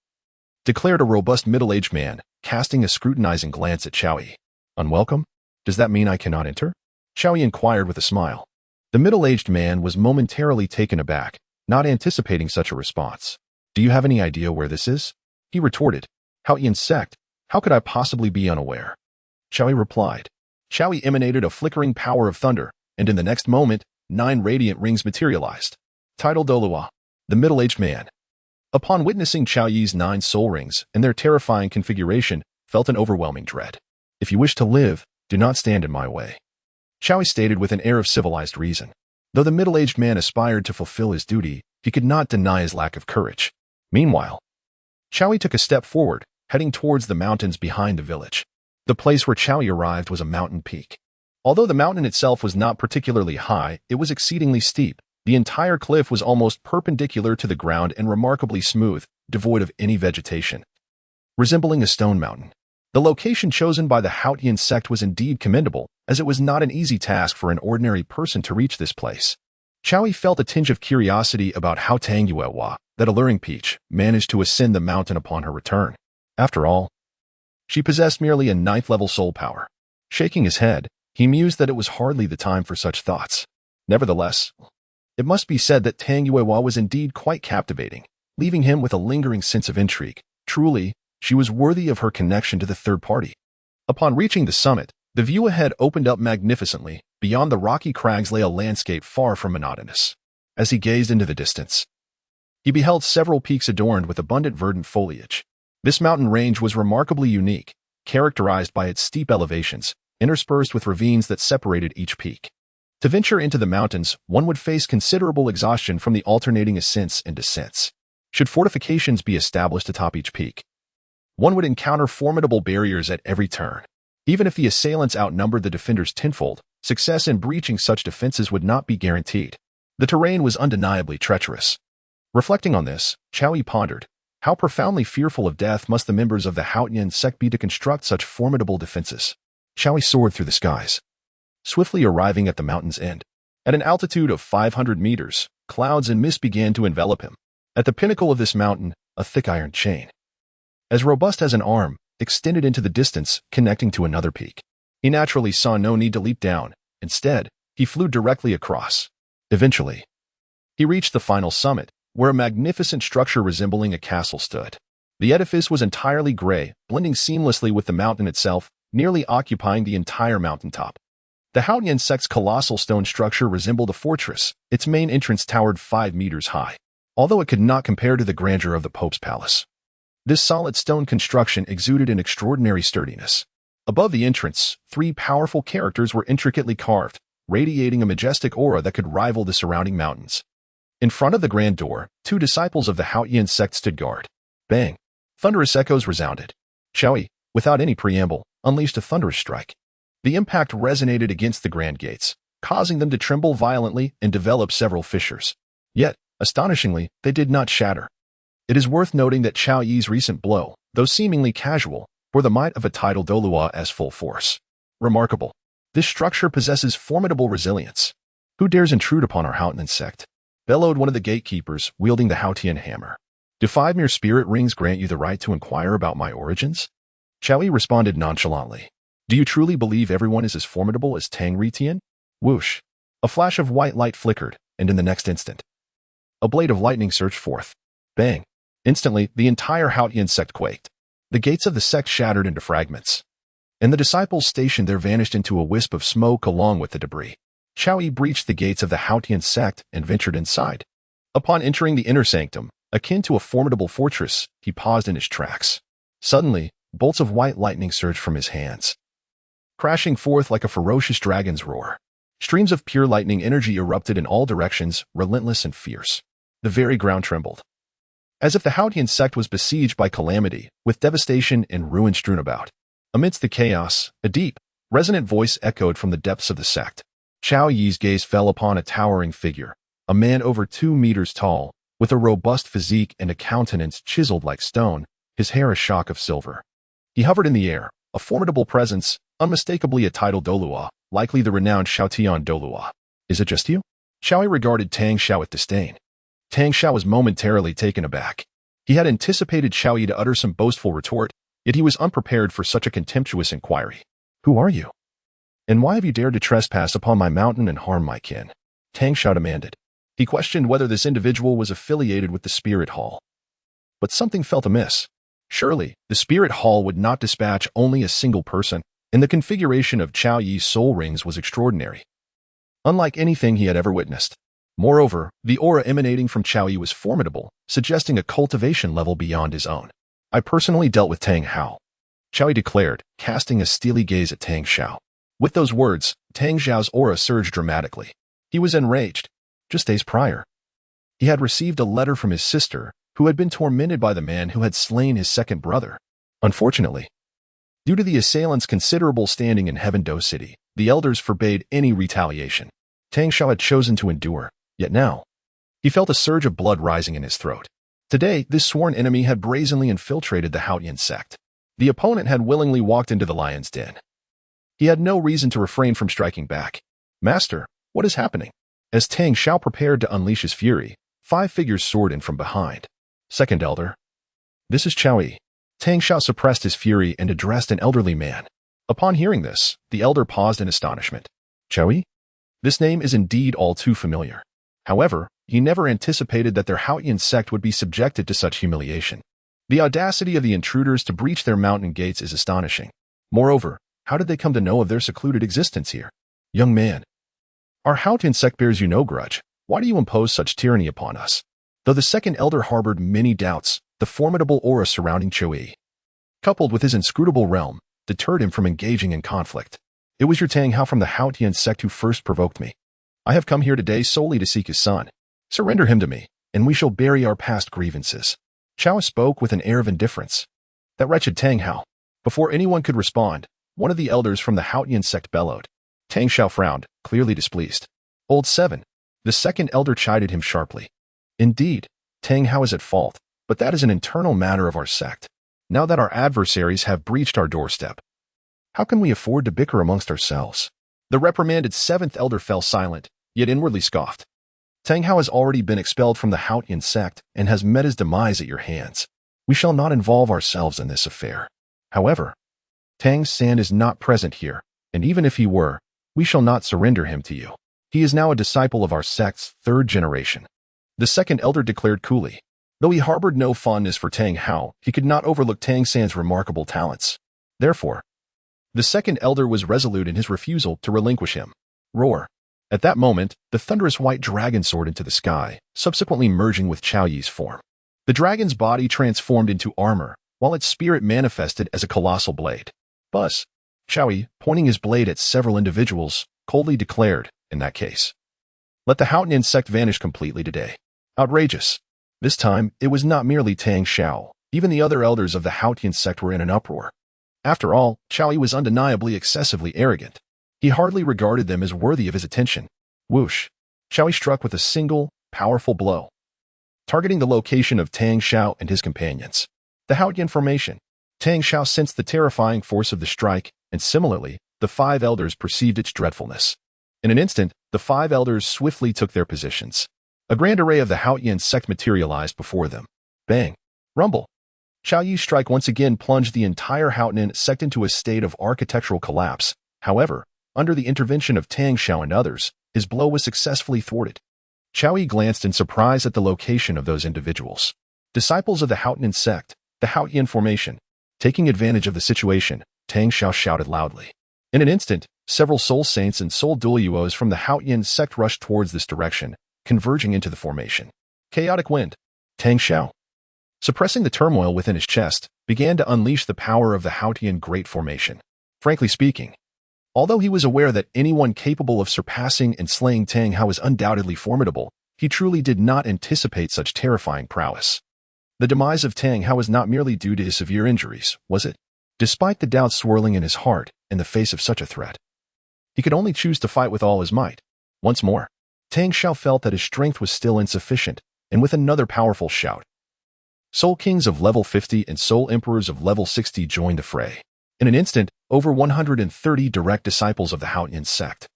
declared a robust middle-aged man, casting a scrutinizing glance at Xiaoyi. "Unwelcome? Does that mean I cannot enter?" Xiaoyi inquired with a smile. The middle-aged man was momentarily taken aback, not anticipating such a response. "Do you have any idea where this is?" he retorted. "Haotian sect? How could I possibly be unaware?" Xiaoyi replied. Xiaoyi emanated a flickering power of thunder, and in the next moment, 9 radiant rings materialized. Title Douluo, the middle-aged man. Upon witnessing Xiaoyi's 9 soul rings and their terrifying configuration, felt an overwhelming dread. "If you wish to live, do not stand in my way," Xiaoyi stated with an air of civilized reason. Though the middle-aged man aspired to fulfill his duty, he could not deny his lack of courage. Meanwhile, Xiaoyi took a step forward, heading towards the mountains behind the village. The place where Xiaoyi arrived was a mountain peak. Although the mountain itself was not particularly high, it was exceedingly steep. The entire cliff was almost perpendicular to the ground and remarkably smooth, devoid of any vegetation. Resembling a stone mountain, the location chosen by the Haotian sect was indeed commendable, as it was not an easy task for an ordinary person to reach this place. Xiaoyi felt a tinge of curiosity about how Tang Hao, that alluring peach, managed to ascend the mountain upon her return. After all, she possessed merely a 9th-level soul power. Shaking his head, he mused that it was hardly the time for such thoughts. Nevertheless, it must be said that Tang Hao was indeed quite captivating, leaving him with a lingering sense of intrigue. Truly, she was worthy of her connection to the third party. Upon reaching the summit, the view ahead opened up magnificently. Beyond the rocky crags lay a landscape far from monotonous. As he gazed into the distance, he beheld several peaks adorned with abundant verdant foliage. This mountain range was remarkably unique, characterized by its steep elevations, interspersed with ravines that separated each peak. To venture into the mountains, one would face considerable exhaustion from the alternating ascents and descents. Should fortifications be established atop each peak, one would encounter formidable barriers at every turn. Even if the assailants outnumbered the defenders tenfold, success in breaching such defenses would not be guaranteed. The terrain was undeniably treacherous. Reflecting on this, Xiaoyi pondered, how profoundly fearful of death must the members of the Haotian sect be to construct such formidable defenses. Xiaoyi soared through the skies, swiftly arriving at the mountain's end. At an altitude of 500 meters, clouds and mist began to envelop him. At the pinnacle of this mountain, a thick iron chain, as robust as an arm, extended into the distance, connecting to another peak. He naturally saw no need to leap down. Instead, he flew directly across. Eventually, he reached the final summit, where a magnificent structure resembling a castle stood. The edifice was entirely gray, blending seamlessly with the mountain itself, nearly occupying the entire mountaintop. The Haotian sect's colossal stone structure resembled a fortress. Its main entrance towered 5 meters high, although it could not compare to the grandeur of the Pope's palace. This solid stone construction exuded an extraordinary sturdiness. Above the entrance, 3 powerful characters were intricately carved, radiating a majestic aura that could rival the surrounding mountains. In front of the grand door, 2 disciples of the Haotian sect stood guard. Bang! Thunderous echoes resounded. Xiaoyi, without any preamble, unleashed a thunderous strike. The impact resonated against the grand gates, causing them to tremble violently and develop several fissures. Yet, astonishingly, they did not shatter. It is worth noting that Xiaoyi's recent blow, though seemingly casual, bore the might of a Title Douluo as full force. Remarkable. This structure possesses formidable resilience. Who dares intrude upon our Haotian sect? Bellowed one of the gatekeepers, wielding the Haotian hammer. Do 5 mere spirit rings grant you the right to inquire about my origins? Xiaoyi responded nonchalantly. Do you truly believe everyone is as formidable as Tang Ritian? Whoosh. A flash of white light flickered, and in the next instant, a blade of lightning surged forth. Bang. Instantly, the entire Haotian sect quaked. The gates of the sect shattered into fragments, and the disciples stationed there vanished into a wisp of smoke along with the debris. Xiaoyi breached the gates of the Haotian sect and ventured inside. Upon entering the inner sanctum, akin to a formidable fortress, he paused in his tracks. Suddenly, bolts of white lightning surged from his hands, crashing forth like a ferocious dragon's roar. Streams of pure lightning energy erupted in all directions, relentless and fierce. The very ground trembled, as if the Haotian sect was besieged by calamity, with devastation and ruin strewn about. Amidst the chaos, a deep, resonant voice echoed from the depths of the sect. Xiaoyi's gaze fell upon a towering figure, a man over 2 meters tall, With a robust physique and a countenance chiseled like stone, his hair a shock of silver. He hovered in the air, a formidable presence, unmistakably a Title Douluo, likely the renowned Title Douluo. Is it just you? Xiaoyi regarded Tang Hao with disdain. Tang Hao was momentarily taken aback. He had anticipated Xiaoyi to utter some boastful retort, yet he was unprepared for such a contemptuous inquiry. Who are you? And why have you dared to trespass upon my mountain and harm my kin? Tang Hao demanded. He questioned whether this individual was affiliated with the Spirit Hall. But something felt amiss. Surely, the Spirit Hall would not dispatch only a single person, and the configuration of Chao Yi's soul rings was extraordinary, unlike anything he had ever witnessed. Moreover, the aura emanating from Chao Yi was formidable, suggesting a cultivation level beyond his own. I personally dealt with Tang Hao, Xiaoyi declared, casting a steely gaze at Tang Hao. With those words, Tang Hao's aura surged dramatically. He was enraged. Just days prior, he had received a letter from his sister, who had been tormented by the man who had slain his second brother. Unfortunately, due to the assailant's considerable standing in Heaven Do City, the elders forbade any retaliation. Tang Hao had chosen to endure, yet now, he felt a surge of blood rising in his throat. Today, this sworn enemy had brazenly infiltrated the Haotian sect. The opponent had willingly walked into the lion's den. He had no reason to refrain from striking back. Master, what is happening? As Tang Hao prepared to unleash his fury, 5 figures soared in from behind. Second elder. This is Chao Yi. Tang Hao suppressed his fury and addressed an elderly man. Upon hearing this, the elder paused in astonishment. Chao Yi? This name is indeed all too familiar. However, he never anticipated that their Haotian sect would be subjected to such humiliation. The audacity of the intruders to breach their mountain gates is astonishing. Moreover, how did they come to know of their secluded existence here? Young man, our Haotian sect bears you no grudge. Why do you impose such tyranny upon us? Though the second elder harbored many doubts, the formidable aura surrounding Chao Yi, coupled with his inscrutable realm, deterred him from engaging in conflict. It was your Tang Hao from the Haotian sect who first provoked me. I have come here today solely to seek his son. Surrender him to me, and we shall bury our past grievances. Chao spoke with an air of indifference. That wretched Tang Hao. Before anyone could respond, one of the elders from the Haotian sect bellowed. Tang Hao frowned, clearly displeased. Old 7. The second elder chided him sharply. Indeed, Tang Hao is at fault, but that is an internal matter of our sect. Now that our adversaries have breached our doorstep, how can we afford to bicker amongst ourselves? The reprimanded 7th elder fell silent, yet inwardly scoffed. Tang Hao has already been expelled from the Haotian sect and has met his demise at your hands. We shall not involve ourselves in this affair. However, Tang San is not present here, and even if he were, we shall not surrender him to you. He is now a disciple of our sect's 3rd generation. The second elder declared coolly. Though he harbored no fondness for Tang Hao, he could not overlook Tang San's remarkable talents. Therefore, the second elder was resolute in his refusal to relinquish him. Roar. At that moment, the thunderous white dragon soared into the sky, subsequently merging with Chao Yi's form. The dragon's body transformed into armor, while its spirit manifested as a colossal blade. Buzz. Chao Yi, pointing his blade at several individuals, coldly declared, in that case, let the Haotian sect vanish completely today. Outrageous. This time, it was not merely Tang Hao. Even the other elders of the Haotian sect were in an uproar. After all, Chao Yi was undeniably excessively arrogant. He hardly regarded them as worthy of his attention. Whoosh. Chao Yi struck with a single, powerful blow, targeting the location of Tang Hao and his companions. The Haotian formation. Tang Hao sensed the terrifying force of the strike, and similarly, the 5 elders perceived its dreadfulness. In an instant, the 5 elders swiftly took their positions. A grand array of the Haotian sect materialized before them. Bang. Rumble. Chao Yi's strike once again plunged the entire Haotian sect into a state of architectural collapse. However, under the intervention of Tang Hao and others, his blow was successfully thwarted. Chao Yi glanced in surprise at the location of those individuals. Disciples of the Haotian sect, the Haotian formation. Taking advantage of the situation, Tang Hao shouted loudly. In an instant, several soul saints and soul Douluos from the Haotian sect rushed towards this direction, converging into the formation. Chaotic wind. Tang Hao, suppressing the turmoil within his chest, began to unleash the power of the Haotian Great Formation. Frankly speaking, although he was aware that anyone capable of surpassing and slaying Tang Hao was undoubtedly formidable, he truly did not anticipate such terrifying prowess. The demise of Tang Hao was not merely due to his severe injuries, was it? Despite the doubts swirling in his heart in the face of such a threat, he could only choose to fight with all his might. Once more, Tang Hao felt that his strength was still insufficient, and with another powerful shout, Soul Kings of level 50 and Soul Emperors of level 60 joined the fray. In an instant, over 130 direct disciples of the Haotian sect,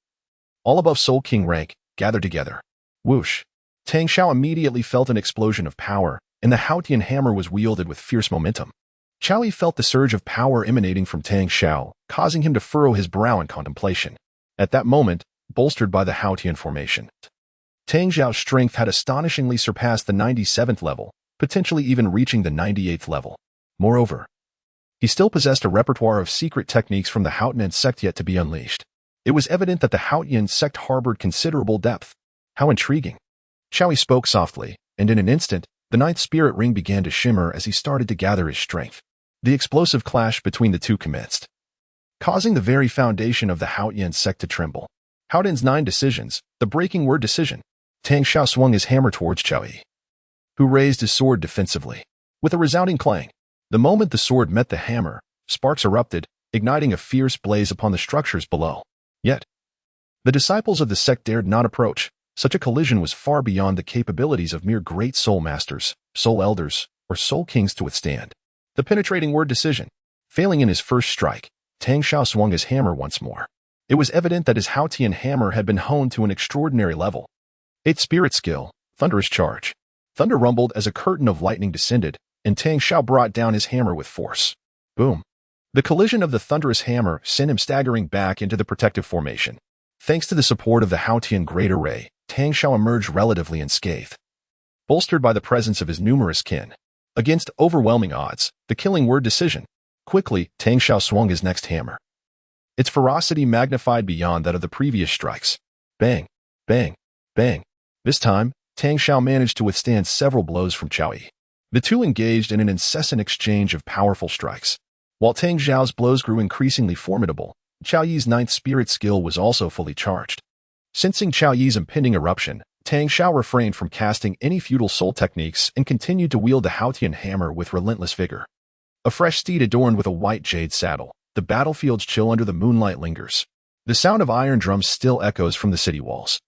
all above Soul King rank, gathered together. Whoosh! Tang Hao immediately felt an explosion of power, and the Haotian hammer was wielded with fierce momentum. Chao Yi felt the surge of power emanating from Tang Hao, causing him to furrow his brow in contemplation. At that moment, bolstered by the Haotian formation, Tang Hao's strength had astonishingly surpassed the 97th level, potentially even reaching the 98th level. Moreover, he still possessed a repertoire of secret techniques from the Haotian sect yet to be unleashed. It was evident that the Haotian sect harbored considerable depth. How intriguing! Chao Yi spoke softly, and in an instant, the ninth spirit ring began to shimmer as he started to gather his strength. The explosive clash between the two commenced, causing the very foundation of the Haotian sect to tremble. Haotian's 9 decisions, the breaking word decision. Tang Hao swung his hammer towards Chao Yi, who raised his sword defensively. With a resounding clang, the moment the sword met the hammer, sparks erupted, igniting a fierce blaze upon the structures below. Yet, the disciples of the sect dared not approach. Such a collision was far beyond the capabilities of mere great soul masters, soul elders, or soul kings to withstand. The penetrating word decision. Failing in his first strike, Tang Hao swung his hammer once more. It was evident that his Haotian hammer had been honed to an extraordinary level. 8th spirit skill, thunderous charge. Thunder rumbled as a curtain of lightning descended, and Tang Hao brought down his hammer with force. Boom! The collision of the thunderous hammer sent him staggering back into the protective formation. Thanks to the support of the Haotian Great Array, Tang Hao emerged relatively unscathed, bolstered by the presence of his numerous kin. Against overwhelming odds, the killing word decision. Quickly, Tang Hao swung his next hammer. Its ferocity magnified beyond that of the previous strikes. Bang! Bang! Bang! This time, Tang Hao managed to withstand several blows from Chao Yi. The two engaged in an incessant exchange of powerful strikes. While Tang Hao's blows grew increasingly formidable, Chao Yi's 9th spirit skill was also fully charged. Sensing Chao Yi's impending eruption, Tang Hao refrained from casting any feudal soul techniques and continued to wield the Haotian hammer with relentless vigor. A fresh steed adorned with a white jade saddle, the battlefield's chill under the moonlight lingers. The sound of iron drums still echoes from the city walls.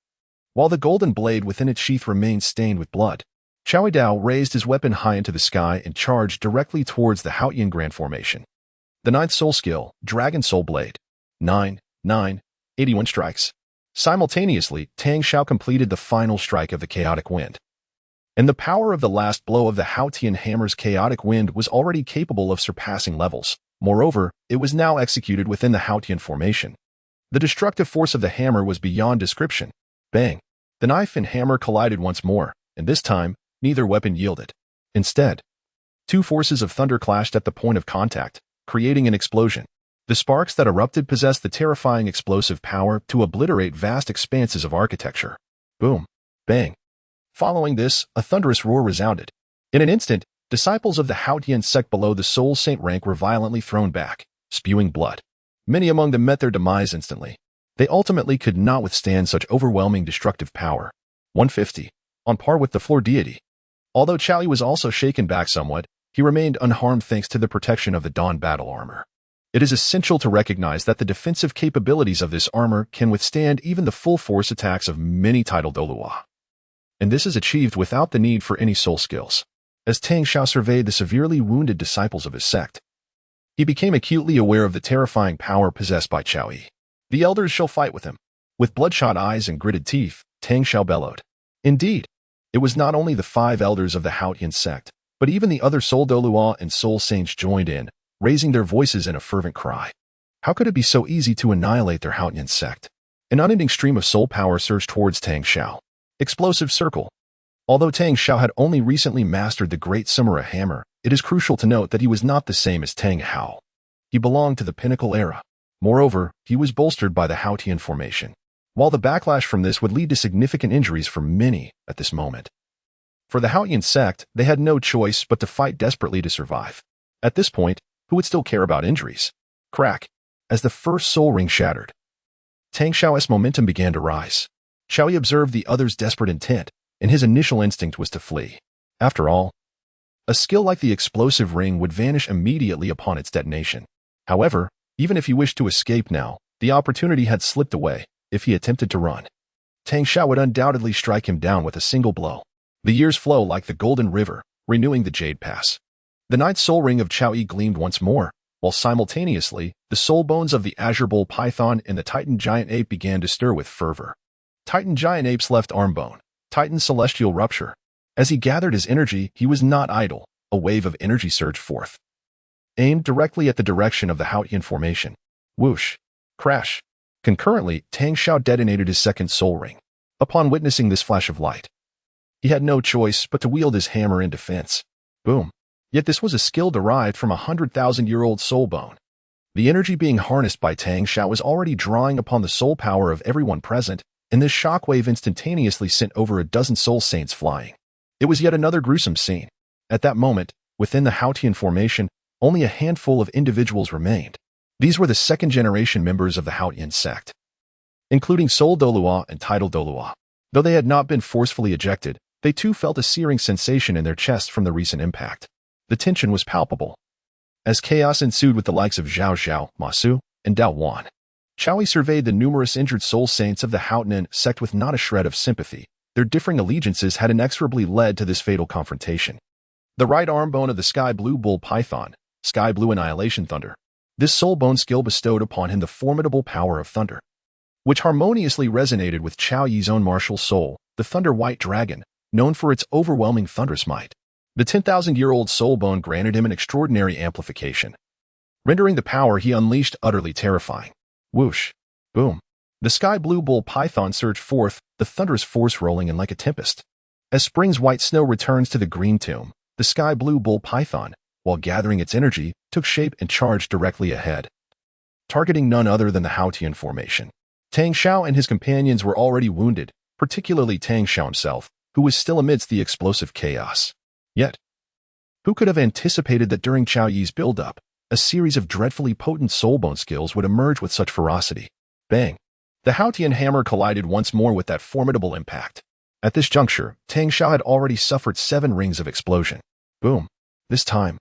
While the golden blade within its sheath remained stained with blood, Chao Yi raised his weapon high into the sky and charged directly towards the Haotian Grand Formation. The 9th soul skill, Dragon Soul Blade. 81 strikes. Simultaneously, Tang Hao completed the final strike of the chaotic wind. And the power of the last blow of the Haotian hammer's chaotic wind was already capable of surpassing levels. Moreover, it was now executed within the Haotian formation. The destructive force of the hammer was beyond description. Bang! The knife and hammer collided once more, and this time, neither weapon yielded. Instead, two forces of thunder clashed at the point of contact, creating an explosion. The sparks that erupted possessed the terrifying explosive power to obliterate vast expanses of architecture. Boom! Bang! Following this, a thunderous roar resounded. In an instant, disciples of the Haotian sect below the Soul Saint rank were violently thrown back, spewing blood. Many among them met their demise instantly. They ultimately could not withstand such overwhelming destructive power. 150, on par with the floor deity. Although Chao Yi was also shaken back somewhat, he remained unharmed thanks to the protection of the Dawn battle armor. It is essential to recognize that the defensive capabilities of this armor can withstand even the full force attacks of many Title Douluo. And this is achieved without the need for any soul skills. As Tang Hao surveyed the severely wounded disciples of his sect, he became acutely aware of the terrifying power possessed by Chao Yi. The elders shall fight with him. With bloodshot eyes and gritted teeth, Tang Hao bellowed. Indeed, it was not only the 5 elders of the Haotian sect, but even the other Soul Douluo and Soul Saints joined in, raising their voices in a fervent cry. How could it be so easy to annihilate their Haotian sect? An unending stream of soul power surged towards Tang Hao. Explosive circle. Although Tang Hao had only recently mastered the Great Samurai Hammer, it is crucial to note that he was not the same as Tang Hao. He belonged to the pinnacle era. Moreover, he was bolstered by the Haotian formation. While the backlash from this would lead to significant injuries for many at this moment. For the Haotian sect, they had no choice but to fight desperately to survive. At this point, who would still care about injuries? Crack! As the first soul ring shattered, Tang Hao's momentum began to rise. Chao Yi observed the other's desperate intent, and his initial instinct was to flee. After all, a skill like the explosive ring would vanish immediately upon its detonation. However, even if he wished to escape now, the opportunity had slipped away. If he attempted to run, Tang Hao would undoubtedly strike him down with a single blow. The years flow like the golden river, renewing the Jade Pass. The ninth soul ring of Qiaoyi gleamed once more, while simultaneously, the soul bones of the Azure Bull Python and the Titan Giant Ape began to stir with fervor. Titan Giant Ape's left arm bone, Titan Celestial Rupture. As he gathered his energy, he was not idle. A wave of energy surged forth, aimed directly at the direction of the Haotian formation. Whoosh! Crash! Concurrently, Tang Hao detonated his second soul ring. Upon witnessing this flash of light, he had no choice but to wield his hammer in defense. Boom! Yet this was a skill derived from a 100,000-year-old soul bone. The energy being harnessed by Tang Hao was already drawing upon the soul power of everyone present, and this shockwave instantaneously sent over a dozen soul saints flying. It was yet another gruesome scene. At that moment, within the Haotian formation, only a handful of individuals remained. These were the second-generation members of the Haotian sect, including Soul Douluo and Title Douluo. Though they had not been forcefully ejected, they too felt a searing sensation in their chests from the recent impact. The tension was palpable. As chaos ensued with the likes of Zhao Zhao, Ma Su, and Dao Wan, Qiaoyi surveyed the numerous injured soul saints of the Haotian sect with not a shred of sympathy. Their differing allegiances had inexorably led to this fatal confrontation. The right arm bone of the Sky Blue Bull Python, Sky Blue Annihilation Thunder. This soul bone skill bestowed upon him the formidable power of thunder, which harmoniously resonated with Qiaoyi's own martial soul, the Thunder White Dragon, known for its overwhelming thunderous might. The 10,000-year-old soul bone granted him an extraordinary amplification, rendering the power he unleashed utterly terrifying. Whoosh! Boom! The Sky Blue Bull Python surged forth, the thunderous force rolling in like a tempest. As spring's white snow returns to the green tomb, the Sky Blue Bull Python, while gathering its energy, took shape and charged directly ahead, targeting none other than the Haotian formation. Tang Hao and his companions were already wounded, particularly Tang Hao himself, who was still amidst the explosive chaos. Yet, who could have anticipated that during Qiaoyi's build-up, a series of dreadfully potent soulbone skills would emerge with such ferocity? Bang! The Haotian hammer collided once more with that formidable impact. At this juncture, Tang Hao had already suffered 7 rings of explosion. Boom! This time,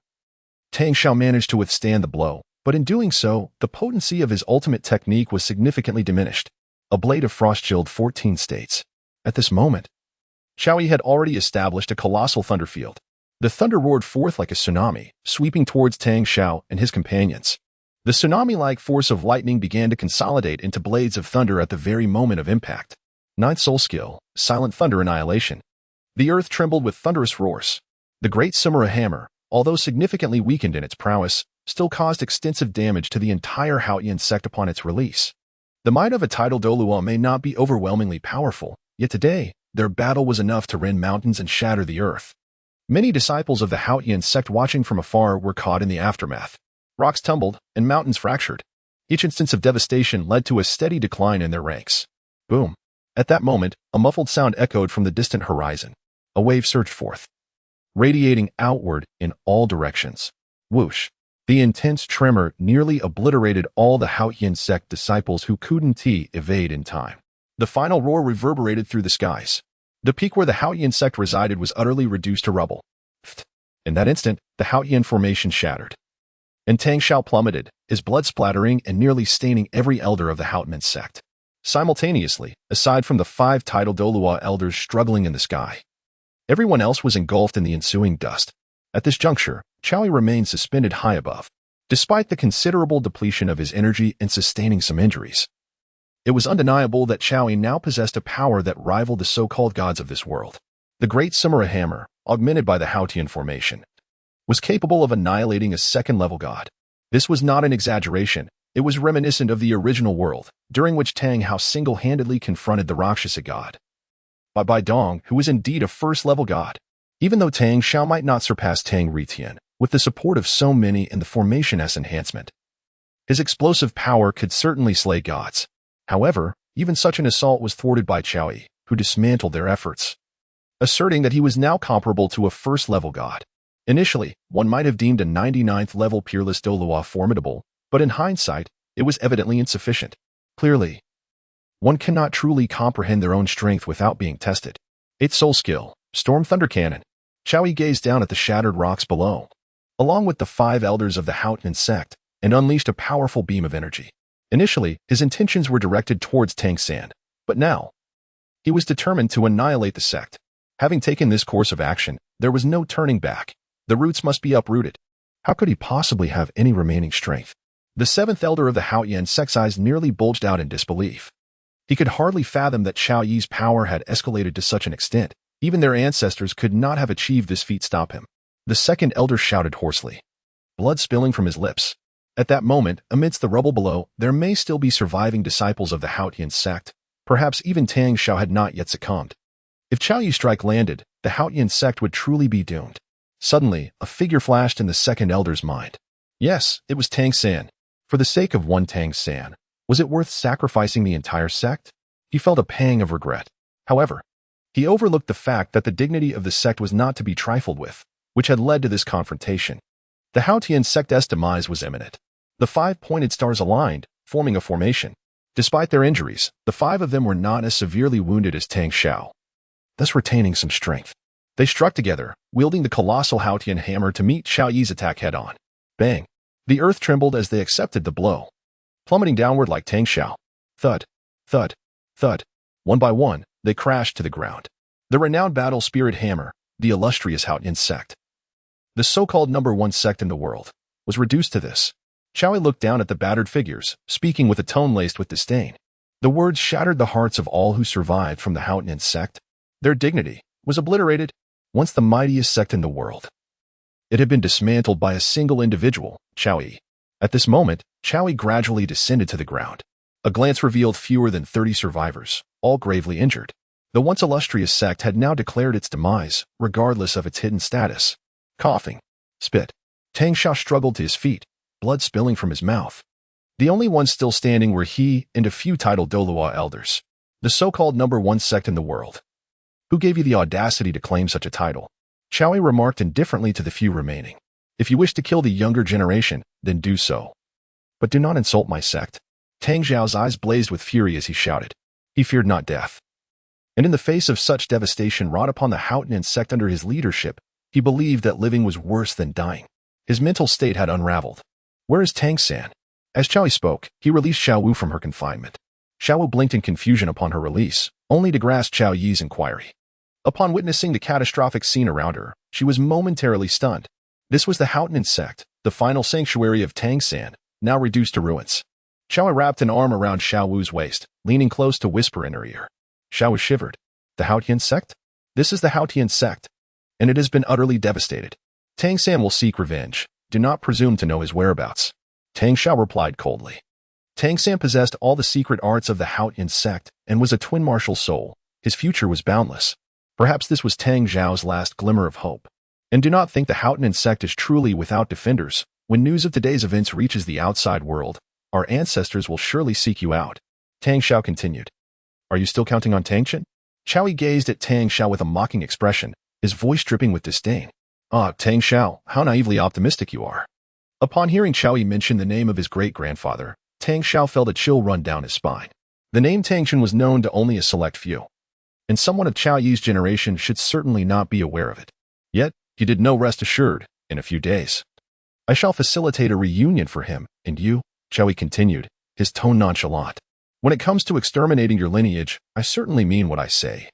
Tang Hao managed to withstand the blow, but in doing so, the potency of his ultimate technique was significantly diminished. A blade of frost chilled 14 states. At this moment, Qiaoyi had already established a colossal thunder field. The thunder roared forth like a tsunami, sweeping towards Tang Hao and his companions. The tsunami-like force of lightning began to consolidate into blades of thunder at the very moment of impact. Ninth soul skill, Silent Thunder Annihilation. The earth trembled with thunderous roars. The great Sumera hammer, although significantly weakened in its prowess, still caused extensive damage to the entire Haotian sect upon its release. The might of a Title Douluo may not be overwhelmingly powerful, yet today, their battle was enough to rend mountains and shatter the earth. Many disciples of the Haotian sect watching from afar were caught in the aftermath. Rocks tumbled, and mountains fractured. Each instance of devastation led to a steady decline in their ranks. Boom! At that moment, a muffled sound echoed from the distant horizon. A wave surged forth, radiating outward in all directions. Whoosh! The intense tremor nearly obliterated all the Haotian sect disciples who couldn't evade in time. The final roar reverberated through the skies. The peak where the Haotian sect resided was utterly reduced to rubble. In that instant, the Haotian formation shattered, and Tang Hao plummeted, his blood splattering and nearly staining every elder of the Haotian sect. Simultaneously, aside from the 5 Title Douluo elders struggling in the sky, everyone else was engulfed in the ensuing dust. At this juncture, Qiaoyi remained suspended high above, despite the considerable depletion of his energy and sustaining some injuries. It was undeniable that Qiaoyi now possessed a power that rivaled the so-called gods of this world. The great Sumera hammer, augmented by the Haotian formation, was capable of annihilating a second-level god. This was not an exaggeration. It was reminiscent of the original world, during which Tang Hao single-handedly confronted the Rakshasa god, Bai Dong, who was indeed a first-level god. Even though Tang Hao might not surpass Tang Ritian, with the support of so many and the Formation S enhancement, his explosive power could certainly slay gods. However, even such an assault was thwarted by Qiaoyi, who dismantled their efforts, asserting that he was now comparable to a first-level god. Initially, one might have deemed a 99th-level Peerless Douluo formidable, but in hindsight, it was evidently insufficient. Clearly, one cannot truly comprehend their own strength without being tested. 8th soul skill, Storm Thunder Cannon. Qiaoyi gazed down at the shattered rocks below, along with the 5 elders of the Haotian sect, and unleashed a powerful beam of energy. Initially, his intentions were directed towards Tang San, but now, he was determined to annihilate the sect. Having taken this course of action, there was no turning back. The roots must be uprooted. How could he possibly have any remaining strength? The seventh elder of the Haotian sect's eyes nearly bulged out in disbelief. He could hardly fathom that Xiao Yi's power had escalated to such an extent. Even their ancestors could not have achieved this feat. Stop him. The second elder shouted hoarsely, blood spilling from his lips. At that moment, amidst the rubble below, there may still be surviving disciples of the Haotian sect. Perhaps even Tang Hao had not yet succumbed. If Xiao Yi's strike landed, the Haotian sect would truly be doomed. Suddenly, a figure flashed in the second elder's mind. Yes, it was Tang San. For the sake of one Tang San, was it worth sacrificing the entire sect? He felt a pang of regret. However, he overlooked the fact that the dignity of the sect was not to be trifled with, which had led to this confrontation. The Haotian sect's demise was imminent. The 5 pointed stars aligned, forming a formation. Despite their injuries, the 5 of them were not as severely wounded as Tang Hao, thus retaining some strength. They struck together, wielding the colossal Haotian hammer to meet Xiao Yi's attack head-on. Bang! The earth trembled as they accepted the blow, plummeting downward like Tang Hao. Thud, thud, thud. One by one, they crashed to the ground. The renowned battle spirit hammer, the illustrious Haotian sect, the so-called #1 sect in the world, was reduced to this. Xiao Yi looked down at the battered figures, speaking with a tone laced with disdain. The words shattered the hearts of all who survived from the Haotian sect. Their dignity was obliterated, once the mightiest sect in the world. It had been dismantled by a single individual, Xiao Yi. At this moment, Xiao Yi gradually descended to the ground. A glance revealed fewer than 30 survivors, all gravely injured. The once illustrious sect had now declared its demise, regardless of its hidden status. Coughing, spit, Tang Hao struggled to his feet, blood spilling from his mouth. The only ones still standing were he and a few Title Douluo elders, the so-called #1 sect in the world. Who gave you the audacity to claim such a title? Xiao Yi remarked indifferently to the few remaining. If you wish to kill the younger generation, then do so. But do not insult my sect. Tang Hao's eyes blazed with fury as he shouted. He feared not death. And in the face of such devastation wrought upon the Haotian sect under his leadership, he believed that living was worse than dying. His mental state had unraveled. Where is Tang San? As Xiao Yi spoke, he released Xiao Wu from her confinement. Xiao Wu blinked in confusion upon her release, only to grasp Xiao Yi's inquiry. Upon witnessing the catastrophic scene around her, she was momentarily stunned. This was the Haotian sect, the final sanctuary of Tang San, now reduced to ruins. Xiao Yi wrapped an arm around Xiao Wu's waist, leaning close to whisper in her ear. Xiao Wu shivered. The Haotian sect? This is the Haotian sect, and it has been utterly devastated. Tang San will seek revenge. Do not presume to know his whereabouts. Tang Hao replied coldly. Tang San possessed all the secret arts of the Haotian sect and was a twin martial soul. His future was boundless. Perhaps this was Tang Zhao's last glimmer of hope. And do not think the Haotian sect is truly without defenders. When news of today's events reaches the outside world, our ancestors will surely seek you out. Tang Hao continued. Are you still counting on Tang Chen? Xiao Yi gazed at Tang Hao with a mocking expression, his voice dripping with disdain. Ah, Tang Hao, how naively optimistic you are. Upon hearing Xiao Yi mention the name of his great-grandfather, Tang Hao felt a chill run down his spine. The name Tang Chen was known to only a select few, and someone of Xiao Yi's generation should certainly not be aware of it. Yet, he did know, rest assured, in a few days. I shall facilitate a reunion for him, and you, Xiao Yi continued, his tone nonchalant. When it comes to exterminating your lineage, I certainly mean what I say.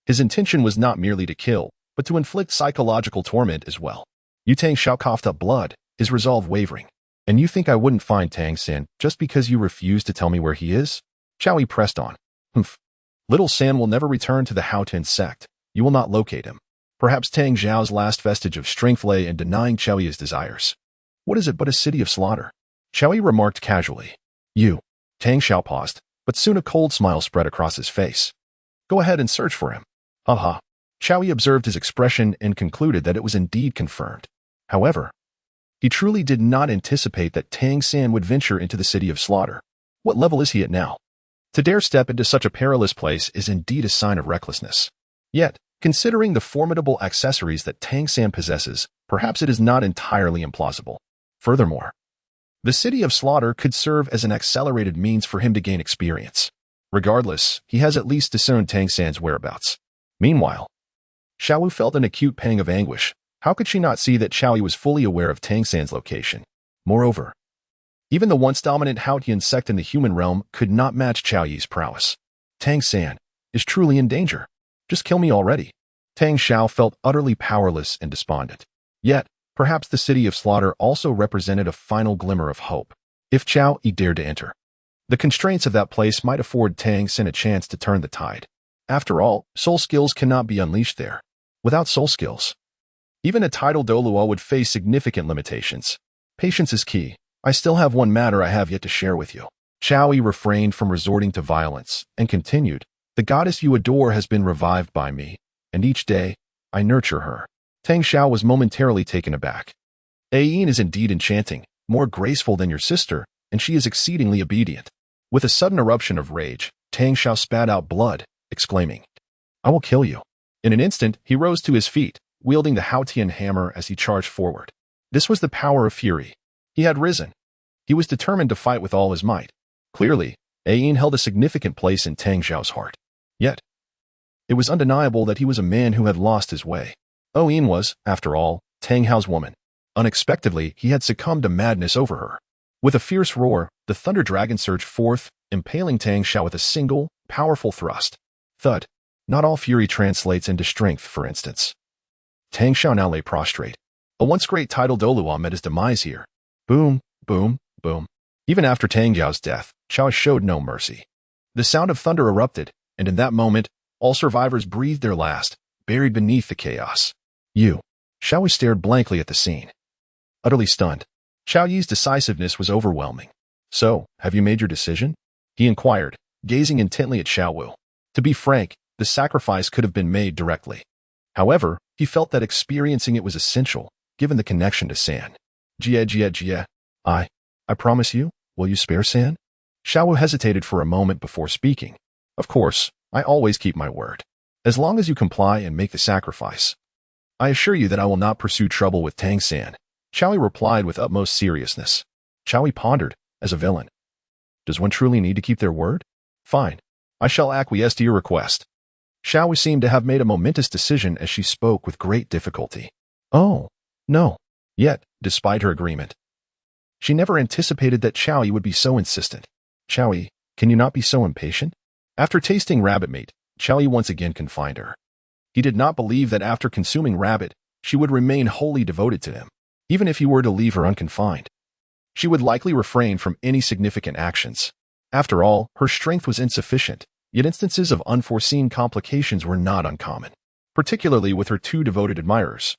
His intention was not merely to kill, but to inflict psychological torment as well. Yu Tang Hao coughed up blood, his resolve wavering. And you think I wouldn't find Tang San just because you refuse to tell me where he is? Xiao Yi pressed on. Humph. Little San will never return to the Haotian sect. You will not locate him. Perhaps Tang Zhao's last vestige of strength lay in denying Xiao Yi his desires. What is it but a city of slaughter? Xiao Yi remarked casually. You. Tang Hao paused, but soon a cold smile spread across his face. Go ahead and search for him. Aha. Xiao Yi observed his expression and concluded that it was indeed confirmed. However, he truly did not anticipate that Tang San would venture into the city of slaughter. What level is he at now? To dare step into such a perilous place is indeed a sign of recklessness. Yet, considering the formidable accessories that Tang San possesses, perhaps it is not entirely implausible. Furthermore, the city of slaughter could serve as an accelerated means for him to gain experience. Regardless, he has at least discerned Tang San's whereabouts. Meanwhile, Xiao Wu felt an acute pang of anguish. How could she not see that Xiao Yi was fully aware of Tang San's location? Moreover, even the once dominant Haotian sect in the human realm could not match Xiao Yi's prowess. Tang San is truly in danger. Just kill me already. Tang Hao felt utterly powerless and despondent. Yet, perhaps the city of slaughter also represented a final glimmer of hope. If Chao Yi dared to enter, the constraints of that place might afford Tang Xin a chance to turn the tide. After all, soul skills cannot be unleashed there. Without soul skills, even a Title Douluo would face significant limitations. Patience is key. I still have one matter I have yet to share with you. Chao Yi refrained from resorting to violence and continued, the goddess you adore has been revived by me, and each day, I nurture her. Tang Hao was momentarily taken aback. Ayin is indeed enchanting, more graceful than your sister, and she is exceedingly obedient. With a sudden eruption of rage, Tang Hao spat out blood, exclaiming, I will kill you. In an instant, he rose to his feet, wielding the Haotian hammer as he charged forward. This was the power of fury. He had risen. He was determined to fight with all his might. Clearly, Ayin held a significant place in Tang Xiao's heart. Yet, it was undeniable that he was a man who had lost his way. Ayin was, after all, Tang Hao's woman. Unexpectedly, he had succumbed to madness over her. With a fierce roar, the Thunder Dragon surged forth, impaling Tang Hao with a single, powerful thrust. Thud. Not all fury translates into strength, for instance. Tang Hao now lay prostrate. A once great Title Douluo met his demise here. Boom, boom, boom. Even after Tang Hao's death, Chao showed no mercy. The sound of thunder erupted, and in that moment, all survivors breathed their last, buried beneath the chaos. Chao stared blankly at the scene. Utterly stunned. Chao Yi's decisiveness was overwhelming. So, have you made your decision? He inquired, gazing intently at Chao Wu. To be frank, the sacrifice could have been made directly. However, he felt that experiencing it was essential, given the connection to San. Jie. I promise you, will you spare San? Chao Wu hesitated for a moment before speaking. Of course, I always keep my word. As long as you comply and make the sacrifice. I assure you that I will not pursue trouble with Tang San. Chao Yi replied with utmost seriousness. Chao Yi pondered, as a villain. Does one truly need to keep their word? Fine. I shall acquiesce to your request. Chao Yi seemed to have made a momentous decision as she spoke with great difficulty. Oh, no. Yet, despite her agreement, she never anticipated that Chao Yi would be so insistent. Chao Yi, can you not be so impatient? After tasting rabbit meat, Chao Yi once again confined her. He did not believe that after consuming rabbit, she would remain wholly devoted to him. Even if he were to leave her unconfined, she would likely refrain from any significant actions. After all, her strength was insufficient, yet instances of unforeseen complications were not uncommon, particularly with her two devoted admirers,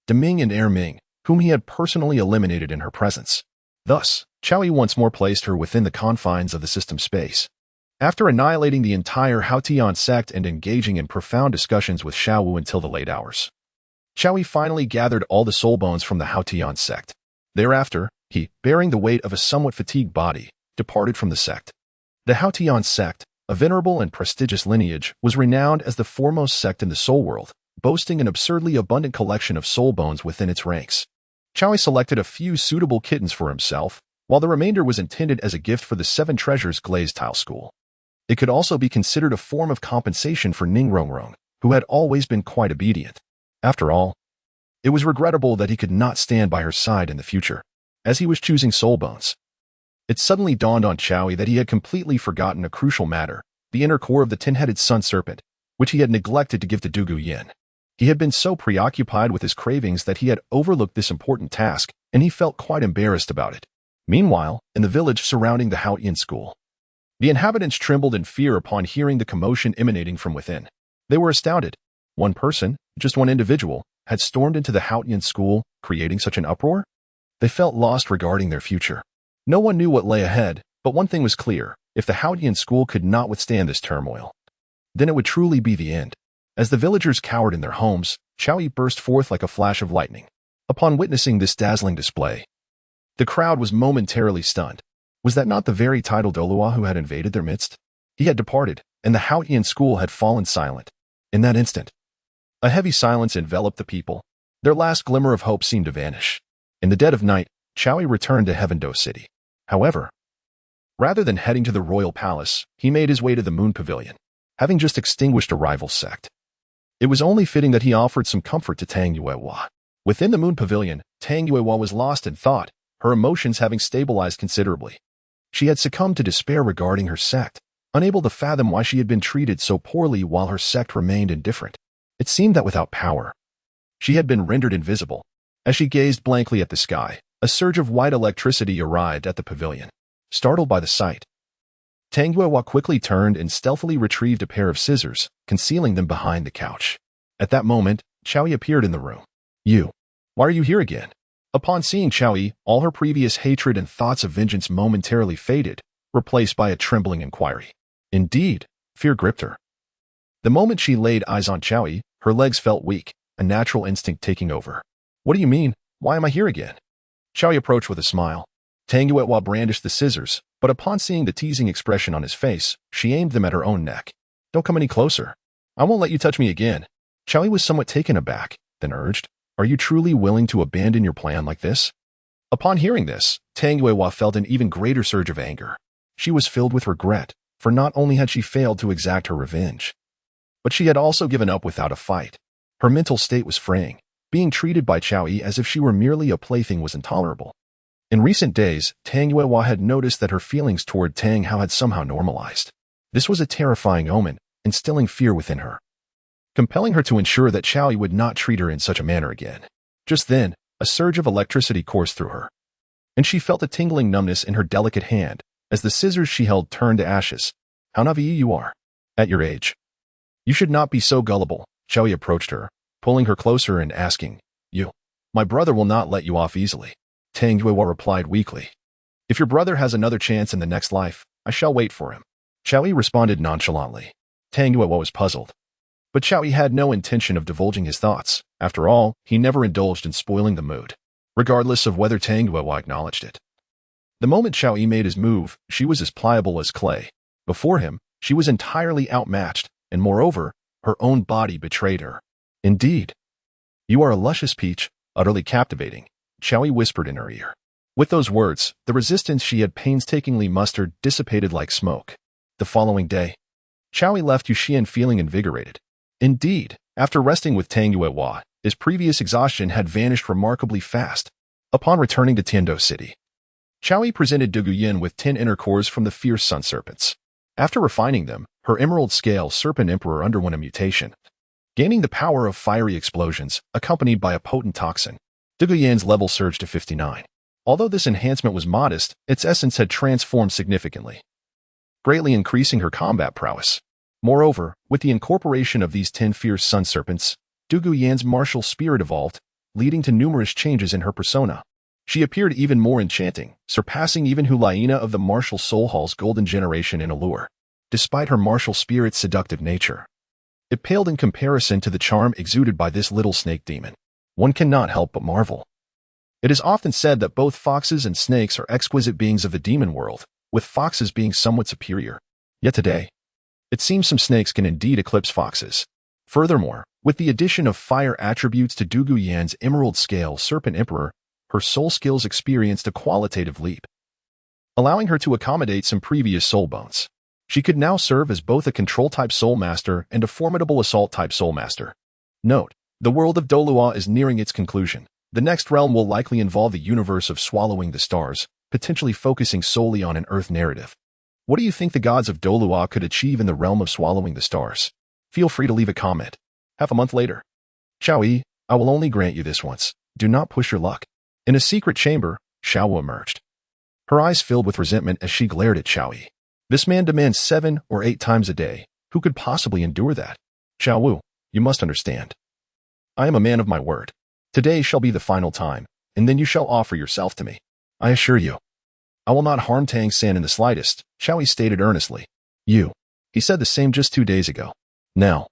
Deming and Ming, whom he had personally eliminated in her presence. Thus, Chao Yi once more placed her within the confines of the system space. After annihilating the entire Haotian sect and engaging in profound discussions with Chao Wu until the late hours, Chao Yi finally gathered all the soul bones from the Haotian sect. Thereafter, he, bearing the weight of a somewhat fatigued body, departed from the sect. The Haotian sect, a venerable and prestigious lineage, was renowned as the foremost sect in the soul world, boasting an absurdly abundant collection of soul bones within its ranks. Chao Yi selected a few suitable kittens for himself, while the remainder was intended as a gift for the 7 Treasures glazed tile school. It could also be considered a form of compensation for Ningrongrong, who had always been quite obedient. After all, it was regrettable that he could not stand by her side in the future. As he was choosing soul bones, it suddenly dawned on Chao Yi that he had completely forgotten a crucial matter, the inner core of the 10-headed sun serpent, which he had neglected to give to Dugu Yin. He had been so preoccupied with his cravings that he had overlooked this important task, and he felt quite embarrassed about it. Meanwhile, in the village surrounding the Haotian school, the inhabitants trembled in fear upon hearing the commotion emanating from within. They were astounded. One person, just one individual, had stormed into the Haotian school, creating such an uproar? They felt lost regarding their future. No one knew what lay ahead, but one thing was clear. If the Haotian school could not withstand this turmoil, then it would truly be the end. As the villagers cowered in their homes, Chao Yi burst forth like a flash of lightning. Upon witnessing this dazzling display, the crowd was momentarily stunned. Was that not the very Title Douluo who had invaded their midst? He had departed, and the Haotian school had fallen silent. In that instant, a heavy silence enveloped the people. Their last glimmer of hope seemed to vanish. In the dead of night, Chao Yi returned to Heaven-Do City. However, rather than heading to the royal palace, he made his way to the Moon Pavilion, having just extinguished a rival sect. It was only fitting that he offered some comfort to Tang Yuehua. Within the Moon Pavilion, Tang Yuehua was lost in thought, her emotions having stabilized considerably. She had succumbed to despair regarding her sect, unable to fathom why she had been treated so poorly while her sect remained indifferent. It seemed that without power, she had been rendered invisible. As she gazed blankly at the sky, a surge of white electricity arrived at the pavilion. Startled by the sight, Tang Hao quickly turned and stealthily retrieved a pair of scissors, concealing them behind the couch. At that moment, Qiaoyi appeared in the room. "You, why are you here again?" Upon seeing Qiaoyi, all her previous hatred and thoughts of vengeance momentarily faded, replaced by a trembling inquiry. Indeed, fear gripped her. The moment she laid eyes on Qiaoyi, her legs felt weak, a natural instinct taking over. "What do you mean? Why am I here again?" Qiaoyi approached with a smile. Tang Hao brandished the scissors, but upon seeing the teasing expression on his face, she aimed them at her own neck. "Don't come any closer. I won't let you touch me again." Qiaoyi was somewhat taken aback, then urged, "Are you truly willing to abandon your plan like this?" Upon hearing this, Tang Hao felt an even greater surge of anger. She was filled with regret, for not only had she failed to exact her revenge, but she had also given up without a fight. Her mental state was fraying. Being treated by Qiaoyi as if she were merely a plaything was intolerable. In recent days, Tang Hao had noticed that her feelings toward Tang Hao had somehow normalized. This was a terrifying omen, instilling fear within her, compelling her to ensure that Qiaoyi would not treat her in such a manner again. Just then, a surge of electricity coursed through her, and she felt a tingling numbness in her delicate hand as the scissors she held turned to ashes. "How naive you are. At your age, you should not be so gullible." Qiaoyi approached her, pulling her closer and asking, My brother will not let you off easily." Tang Hao replied weakly. "If your brother has another chance in the next life, I shall wait for him." Qiaoyi responded nonchalantly. Tang Hao was puzzled. But Qiaoyi had no intention of divulging his thoughts. After all, he never indulged in spoiling the mood, regardless of whether Tang Hao acknowledged it. The moment Qiaoyi made his move, she was as pliable as clay. Before him, she was entirely outmatched, and moreover, her own body betrayed her. "Indeed, you are a luscious peach, utterly captivating," Qiaoyi whispered in her ear. With those words, the resistance she had painstakingly mustered dissipated like smoke. The following day, Qiaoyi left Yuxian feeling invigorated. Indeed, after resting with Tang Hao, his previous exhaustion had vanished remarkably fast. Upon returning to Tiando City, Qiaoyi presented Dugu with 10 inner cores from the fierce sun serpents. After refining them, her emerald scale serpent emperor underwent a mutation, gaining the power of fiery explosions, accompanied by a potent toxin. Dugu level surged to 59. Although this enhancement was modest, its essence had transformed significantly, greatly increasing her combat prowess. Moreover, with the incorporation of these 10 fierce sun serpents, Dugu martial spirit evolved, leading to numerous changes in her persona. She appeared even more enchanting, surpassing even Hulaina of the Martial Soul Hall's golden generation in allure. Despite her martial spirit's seductive nature, it paled in comparison to the charm exuded by this little snake demon. One cannot help but marvel. It is often said that both foxes and snakes are exquisite beings of the demon world, with foxes being somewhat superior. Yet today, it seems some snakes can indeed eclipse foxes. Furthermore, with the addition of fire attributes to Dugu emerald scale serpent emperor, her soul skills experienced a qualitative leap, allowing her to accommodate some previous soul bones. She could now serve as both a control-type soul master and a formidable assault-type soul master. Note: the world of Douluo is nearing its conclusion. The next realm will likely involve the universe of swallowing the stars, potentially focusing solely on an Earth narrative. What do you think the gods of Douluo could achieve in the realm of swallowing the stars? Feel free to leave a comment. Half a month later. Qiaoyi, I will only grant you this once. Do not push your luck. In a secret chamber, Xiaowu emerged. Her eyes filled with resentment as she glared at Qiaoyi. This man demands 7 or 8 times a day. Who could possibly endure that? Xiaowu, you must understand. I am a man of my word. Today shall be the final time, and then you shall offer yourself to me. I assure you. I will not harm Tang San in the slightest, Qiaoyi stated earnestly. He said the same just 2 days ago. Now,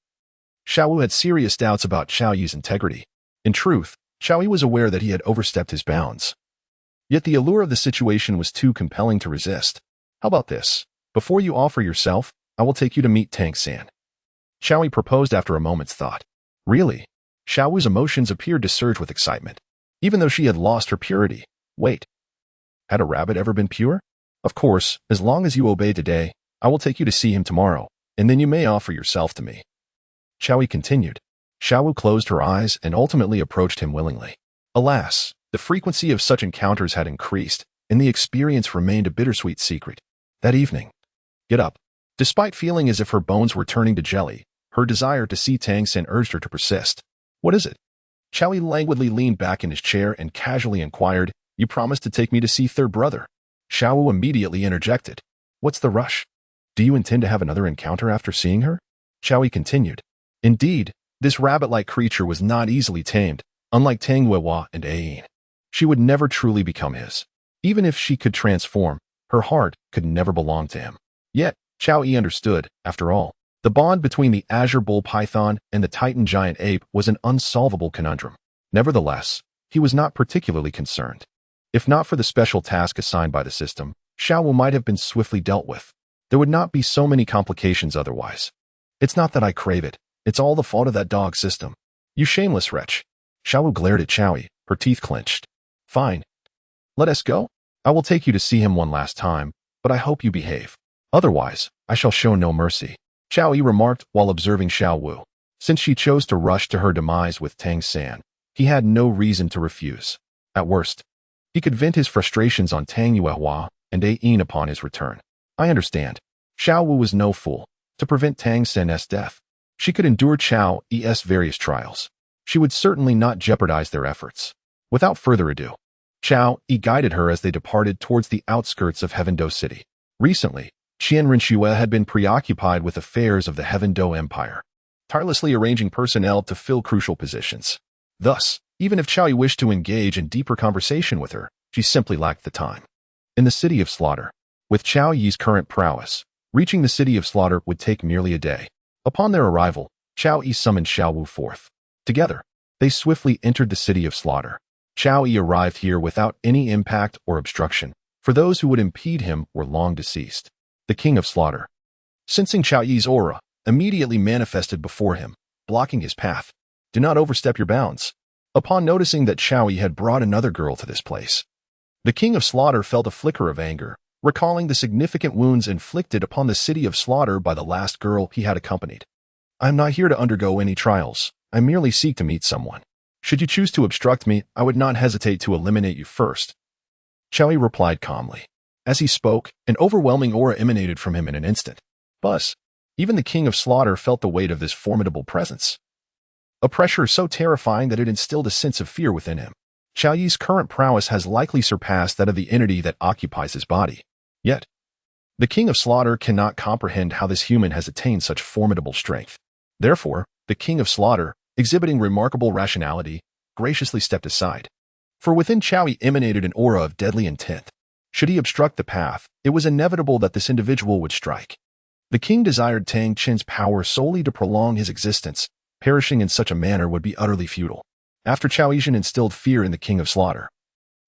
Xiaowu had serious doubts about Qiaoyi's integrity. In truth, Qiaoyi was aware that he had overstepped his bounds. Yet the allure of the situation was too compelling to resist. How about this? Before you offer yourself, I will take you to meet Tang San. Qiaoyi proposed after a moment's thought. Really? Xiaowu's emotions appeared to surge with excitement, even though she had lost her purity. Wait. Had a rabbit ever been pure? Of course, as long as you obey today, I will take you to see him tomorrow, and then you may offer yourself to me. Qiaoyi continued. Xiaowu closed her eyes and ultimately approached him willingly. Alas, the frequency of such encounters had increased, and the experience remained a bittersweet secret. That evening. Get up. Despite feeling as if her bones were turning to jelly, Her desire to see Tang San urged her to persist. "What is it?" Xiao Yi languidly leaned back in his chair and casually inquired, "You promised to take me to see third brother." Xiao Wu immediately interjected. "What's the rush? Do you intend to have another encounter after seeing her?" Xiao Yi continued. Indeed, this rabbit-like creature was not easily tamed, unlike Tang Hao and Ayin. She would never truly become his. Even if she could transform, her heart could never belong to him. Yet, Xiao Yi understood, after all, the bond between the Azure Bull Python and the Titan Giant Ape was an unsolvable conundrum. Nevertheless, he was not particularly concerned. If not for the special task assigned by the system, Xiao Wu might have been swiftly dealt with. There would not be so many complications otherwise. "It's not that I crave it. It's all the fault of that dog system. You shameless wretch." Xiao Wu glared at Xiao Yi, her teeth clenched. "Fine. Let us go. I will take you to see him one last time, but I hope you behave. Otherwise, I shall show no mercy," Xiao Yi remarked while observing Xiao Wu. Since she chose to rush to her demise with Tang San, he had no reason to refuse. At worst, he could vent his frustrations on Tang Hao and Ayin upon his return. I understand. Xiao Wu was no fool. To prevent Tang San's death, she could endure Xiao Yi's various trials. She would certainly not jeopardize their efforts. Without further ado, Xiao Yi guided her as they departed towards the outskirts of Heaven-Do City. Recently, Qian Rinxue had been preoccupied with affairs of the Heaven-Do Empire, tirelessly arranging personnel to fill crucial positions. Thus, even if Xiao Yi wished to engage in deeper conversation with her, she simply lacked the time. In the City of Slaughter, with Xiao Yi's current prowess, reaching the City of Slaughter would take merely a day. Upon their arrival, Xiao Yi summoned Xiao Wu forth. Together, they swiftly entered the City of Slaughter. Xiao Yi arrived here without any impact or obstruction, for those who would impede him were long deceased. The King of Slaughter, sensing Xiao Yi's aura, immediately manifested before him, blocking his path. "Do not overstep your bounds." Upon noticing that Xiao Yi had brought another girl to this place, the King of Slaughter felt a flicker of anger, recalling the significant wounds inflicted upon the City of Slaughter by the last girl he had accompanied. "I am not here to undergo any trials. I merely seek to meet someone. Should you choose to obstruct me, I would not hesitate to eliminate you first," Xiao Yi replied calmly. As he spoke, an overwhelming aura emanated from him in an instant. Thus, even the King of Slaughter felt the weight of this formidable presence. A pressure so terrifying that it instilled a sense of fear within him. Xiao Yi's current prowess has likely surpassed that of the entity that occupies his body. Yet, the King of Slaughter cannot comprehend how this human has attained such formidable strength. Therefore, the King of Slaughter, exhibiting remarkable rationality, graciously stepped aside. For within Xiao Yi emanated an aura of deadly intent. Should he obstruct the path, it was inevitable that this individual would strike. The king desired Tang Chen's power solely to prolong his existence. Perishing in such a manner would be utterly futile. After Xiao Yizhen instilled fear in the King of Slaughter,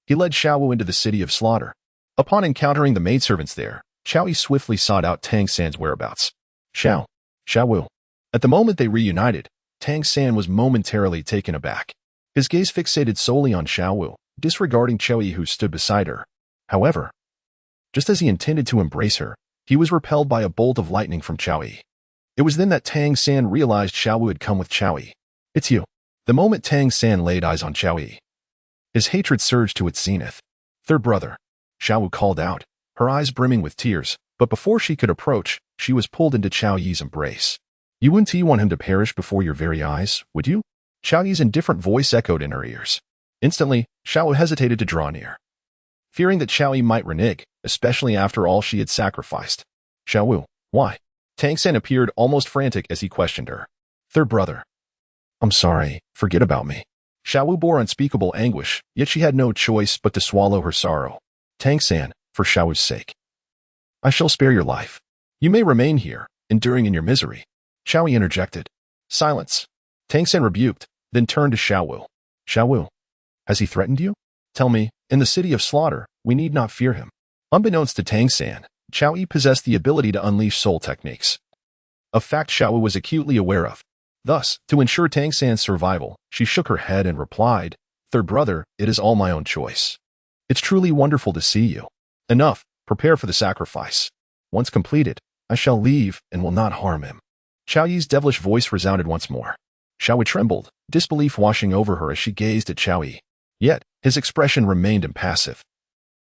he led Xiao Wu into the City of Slaughter. Upon encountering the maidservants there, Xiao Yi swiftly sought out Tang San's whereabouts. Xiao Wu. At the moment they reunited, Tang San was momentarily taken aback. His gaze fixated solely on Xiao Wu, disregarding Xiao Yi who stood beside her. However, just as he intended to embrace her, he was repelled by a bolt of lightning from Xiao Yi. It was then that Tang San realized Xiao Wu had come with Xiao Yi. "It's you." The moment Tang San laid eyes on Xiao Yi, his hatred surged to its zenith. "Third brother," Xiao Wu called out, her eyes brimming with tears, but before she could approach, she was pulled into Xiao Yi's embrace. "You wouldn't want him to perish before your very eyes, would you?" Xiao Yi's indifferent voice echoed in her ears. Instantly, Xiao Wu hesitated to draw near, fearing that Xiao Yi might renege, especially after all she had sacrificed. "Xiao Wu, why?" Tang San appeared almost frantic as he questioned her. "Third brother." "I'm sorry, forget about me." Xiao Wu bore unspeakable anguish, yet she had no choice but to swallow her sorrow. "Tang San, for Xiao Wu's sake, I shall spare your life. You may remain here, enduring in your misery." Xiao Yi interjected. "Silence." Tang San rebuked, then turned to Xiao Wu. "Xiao Wu, has he threatened you? Tell me, in the City of Slaughter, we need not fear him." Unbeknownst to Tang San, Xiao Yi possessed the ability to unleash soul techniques, a fact Xiao Wu was acutely aware of. Thus, to ensure Tang San's survival, she shook her head and replied, "Third brother, it is all my own choice. It's truly wonderful to see you. Enough, prepare for the sacrifice. Once completed, I shall leave and will not harm him." Xiao Yi's devilish voice resounded once more. Xiao Wu trembled, disbelief washing over her as she gazed at Xiao Yi. Yet, his expression remained impassive,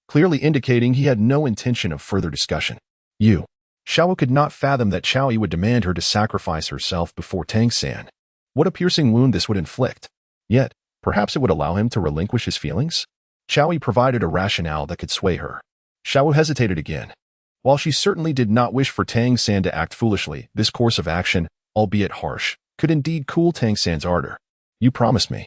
clearly indicating he had no intention of further discussion. "You," Xiao could not fathom that Qiao Yi would demand her to sacrifice herself before Tang San. What a piercing wound this would inflict. Yet, perhaps it would allow him to relinquish his feelings? Qiao Yi provided a rationale that could sway her. Xiao hesitated again. While she certainly did not wish for Tang San to act foolishly, this course of action, albeit harsh, could indeed cool Tang San's ardor. You promised me.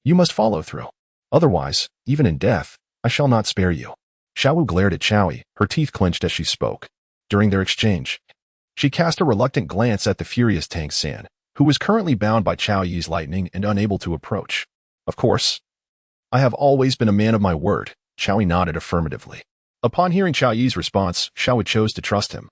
You must follow through. Otherwise, even in death, I shall not spare you. Xiao glared at Qiao Yi, her teeth clenched as she spoke. During their exchange, she cast a reluctant glance at the furious Tang San, who was currently bound by Qiao Yi's lightning and unable to approach. Of course. I have always been a man of my word, Qiao Yi nodded affirmatively. Upon hearing Qiao Yi's response, Xiao Wu chose to trust him,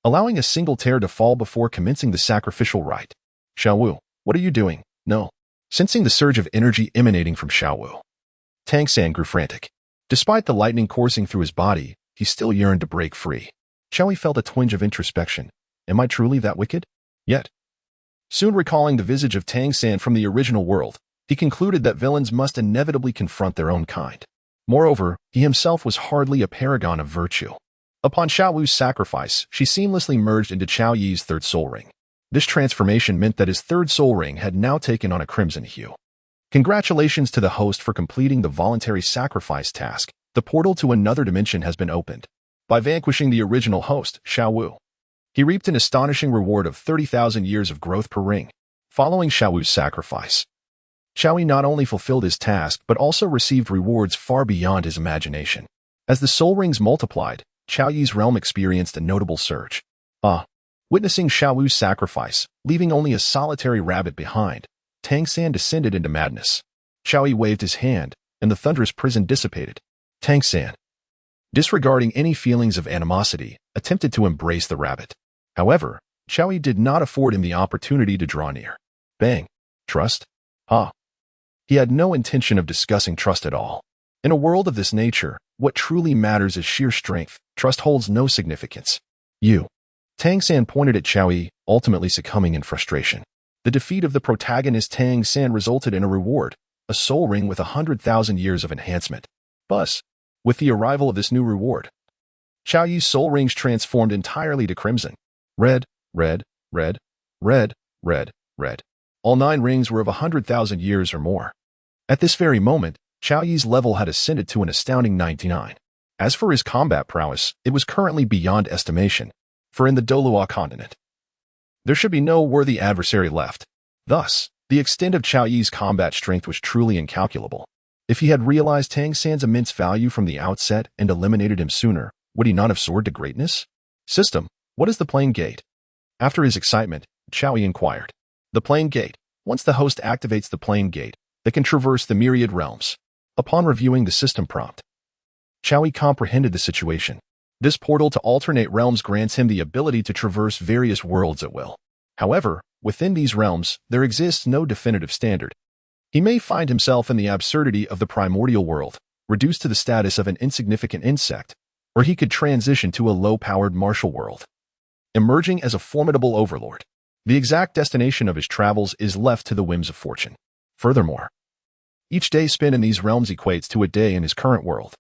allowing a single tear to fall before commencing the sacrificial rite. Xiao Wu, what are you doing? No. Sensing the surge of energy emanating from Xiao Wu, Tang San grew frantic. Despite the lightning coursing through his body, he still yearned to break free. Qiao Yi felt a twinge of introspection. Am I truly that wicked? Yet, soon recalling the visage of Tang San from the original world, he concluded that villains must inevitably confront their own kind. Moreover, he himself was hardly a paragon of virtue. Upon Xiao Wu's sacrifice, she seamlessly merged into Qiao Yi's third soul ring. This transformation meant that his third soul ring had now taken on a crimson hue. Congratulations to the host for completing the voluntary sacrifice task. The portal to another dimension has been opened. By vanquishing the original host, Xiao Wu, he reaped an astonishing reward of 30,000 years of growth per ring. Following Xiao Wu's sacrifice, Qiao Yi not only fulfilled his task but also received rewards far beyond his imagination. As the soul rings multiplied, Qiao Yi's realm experienced a notable surge. Witnessing Xiao Wu's sacrifice, leaving only a solitary rabbit behind, Tang San descended into madness. Qiao Yi waved his hand, and the thunderous prison dissipated. Tang San, disregarding any feelings of animosity, attempted to embrace the rabbit. However, Qiao Yi did not afford him the opportunity to draw near. Bang. Trust? He had no intention of discussing trust at all. In a world of this nature, what truly matters is sheer strength. Trust holds no significance. Tang San pointed at Qiao Yi, ultimately succumbing in frustration. The defeat of the protagonist Tang San resulted in a reward, a soul ring with 100,000 years of enhancement. With the arrival of this new reward, Qiao Yi's soul rings transformed entirely to crimson. Red, red, red, red, red, red. All 9 rings were of 100,000 years or more. At this very moment, Qiao Yi's level had ascended to an astounding 99. As for his combat prowess, it was currently beyond estimation, for in the Douluo Continent, there should be no worthy adversary left. Thus, the extent of Qiao Yi's combat strength was truly incalculable. If he had realized Tang San's immense value from the outset and eliminated him sooner, would he not have soared to greatness? System, what is the plane gate? After his excitement, Qiao Yi inquired. The plane gate. Once the host activates the plane gate, they can traverse the myriad realms. Upon reviewing the system prompt, Qiao Yi comprehended the situation. This portal to alternate realms grants him the ability to traverse various worlds at will. However, within these realms, there exists no definitive standard. He may find himself in the absurdity of the primordial world, reduced to the status of an insignificant insect, or he could transition to a low-powered martial world, emerging as a formidable overlord. The exact destination of his travels is left to the whims of fortune. Furthermore, each day spent in these realms equates to a day in his current world.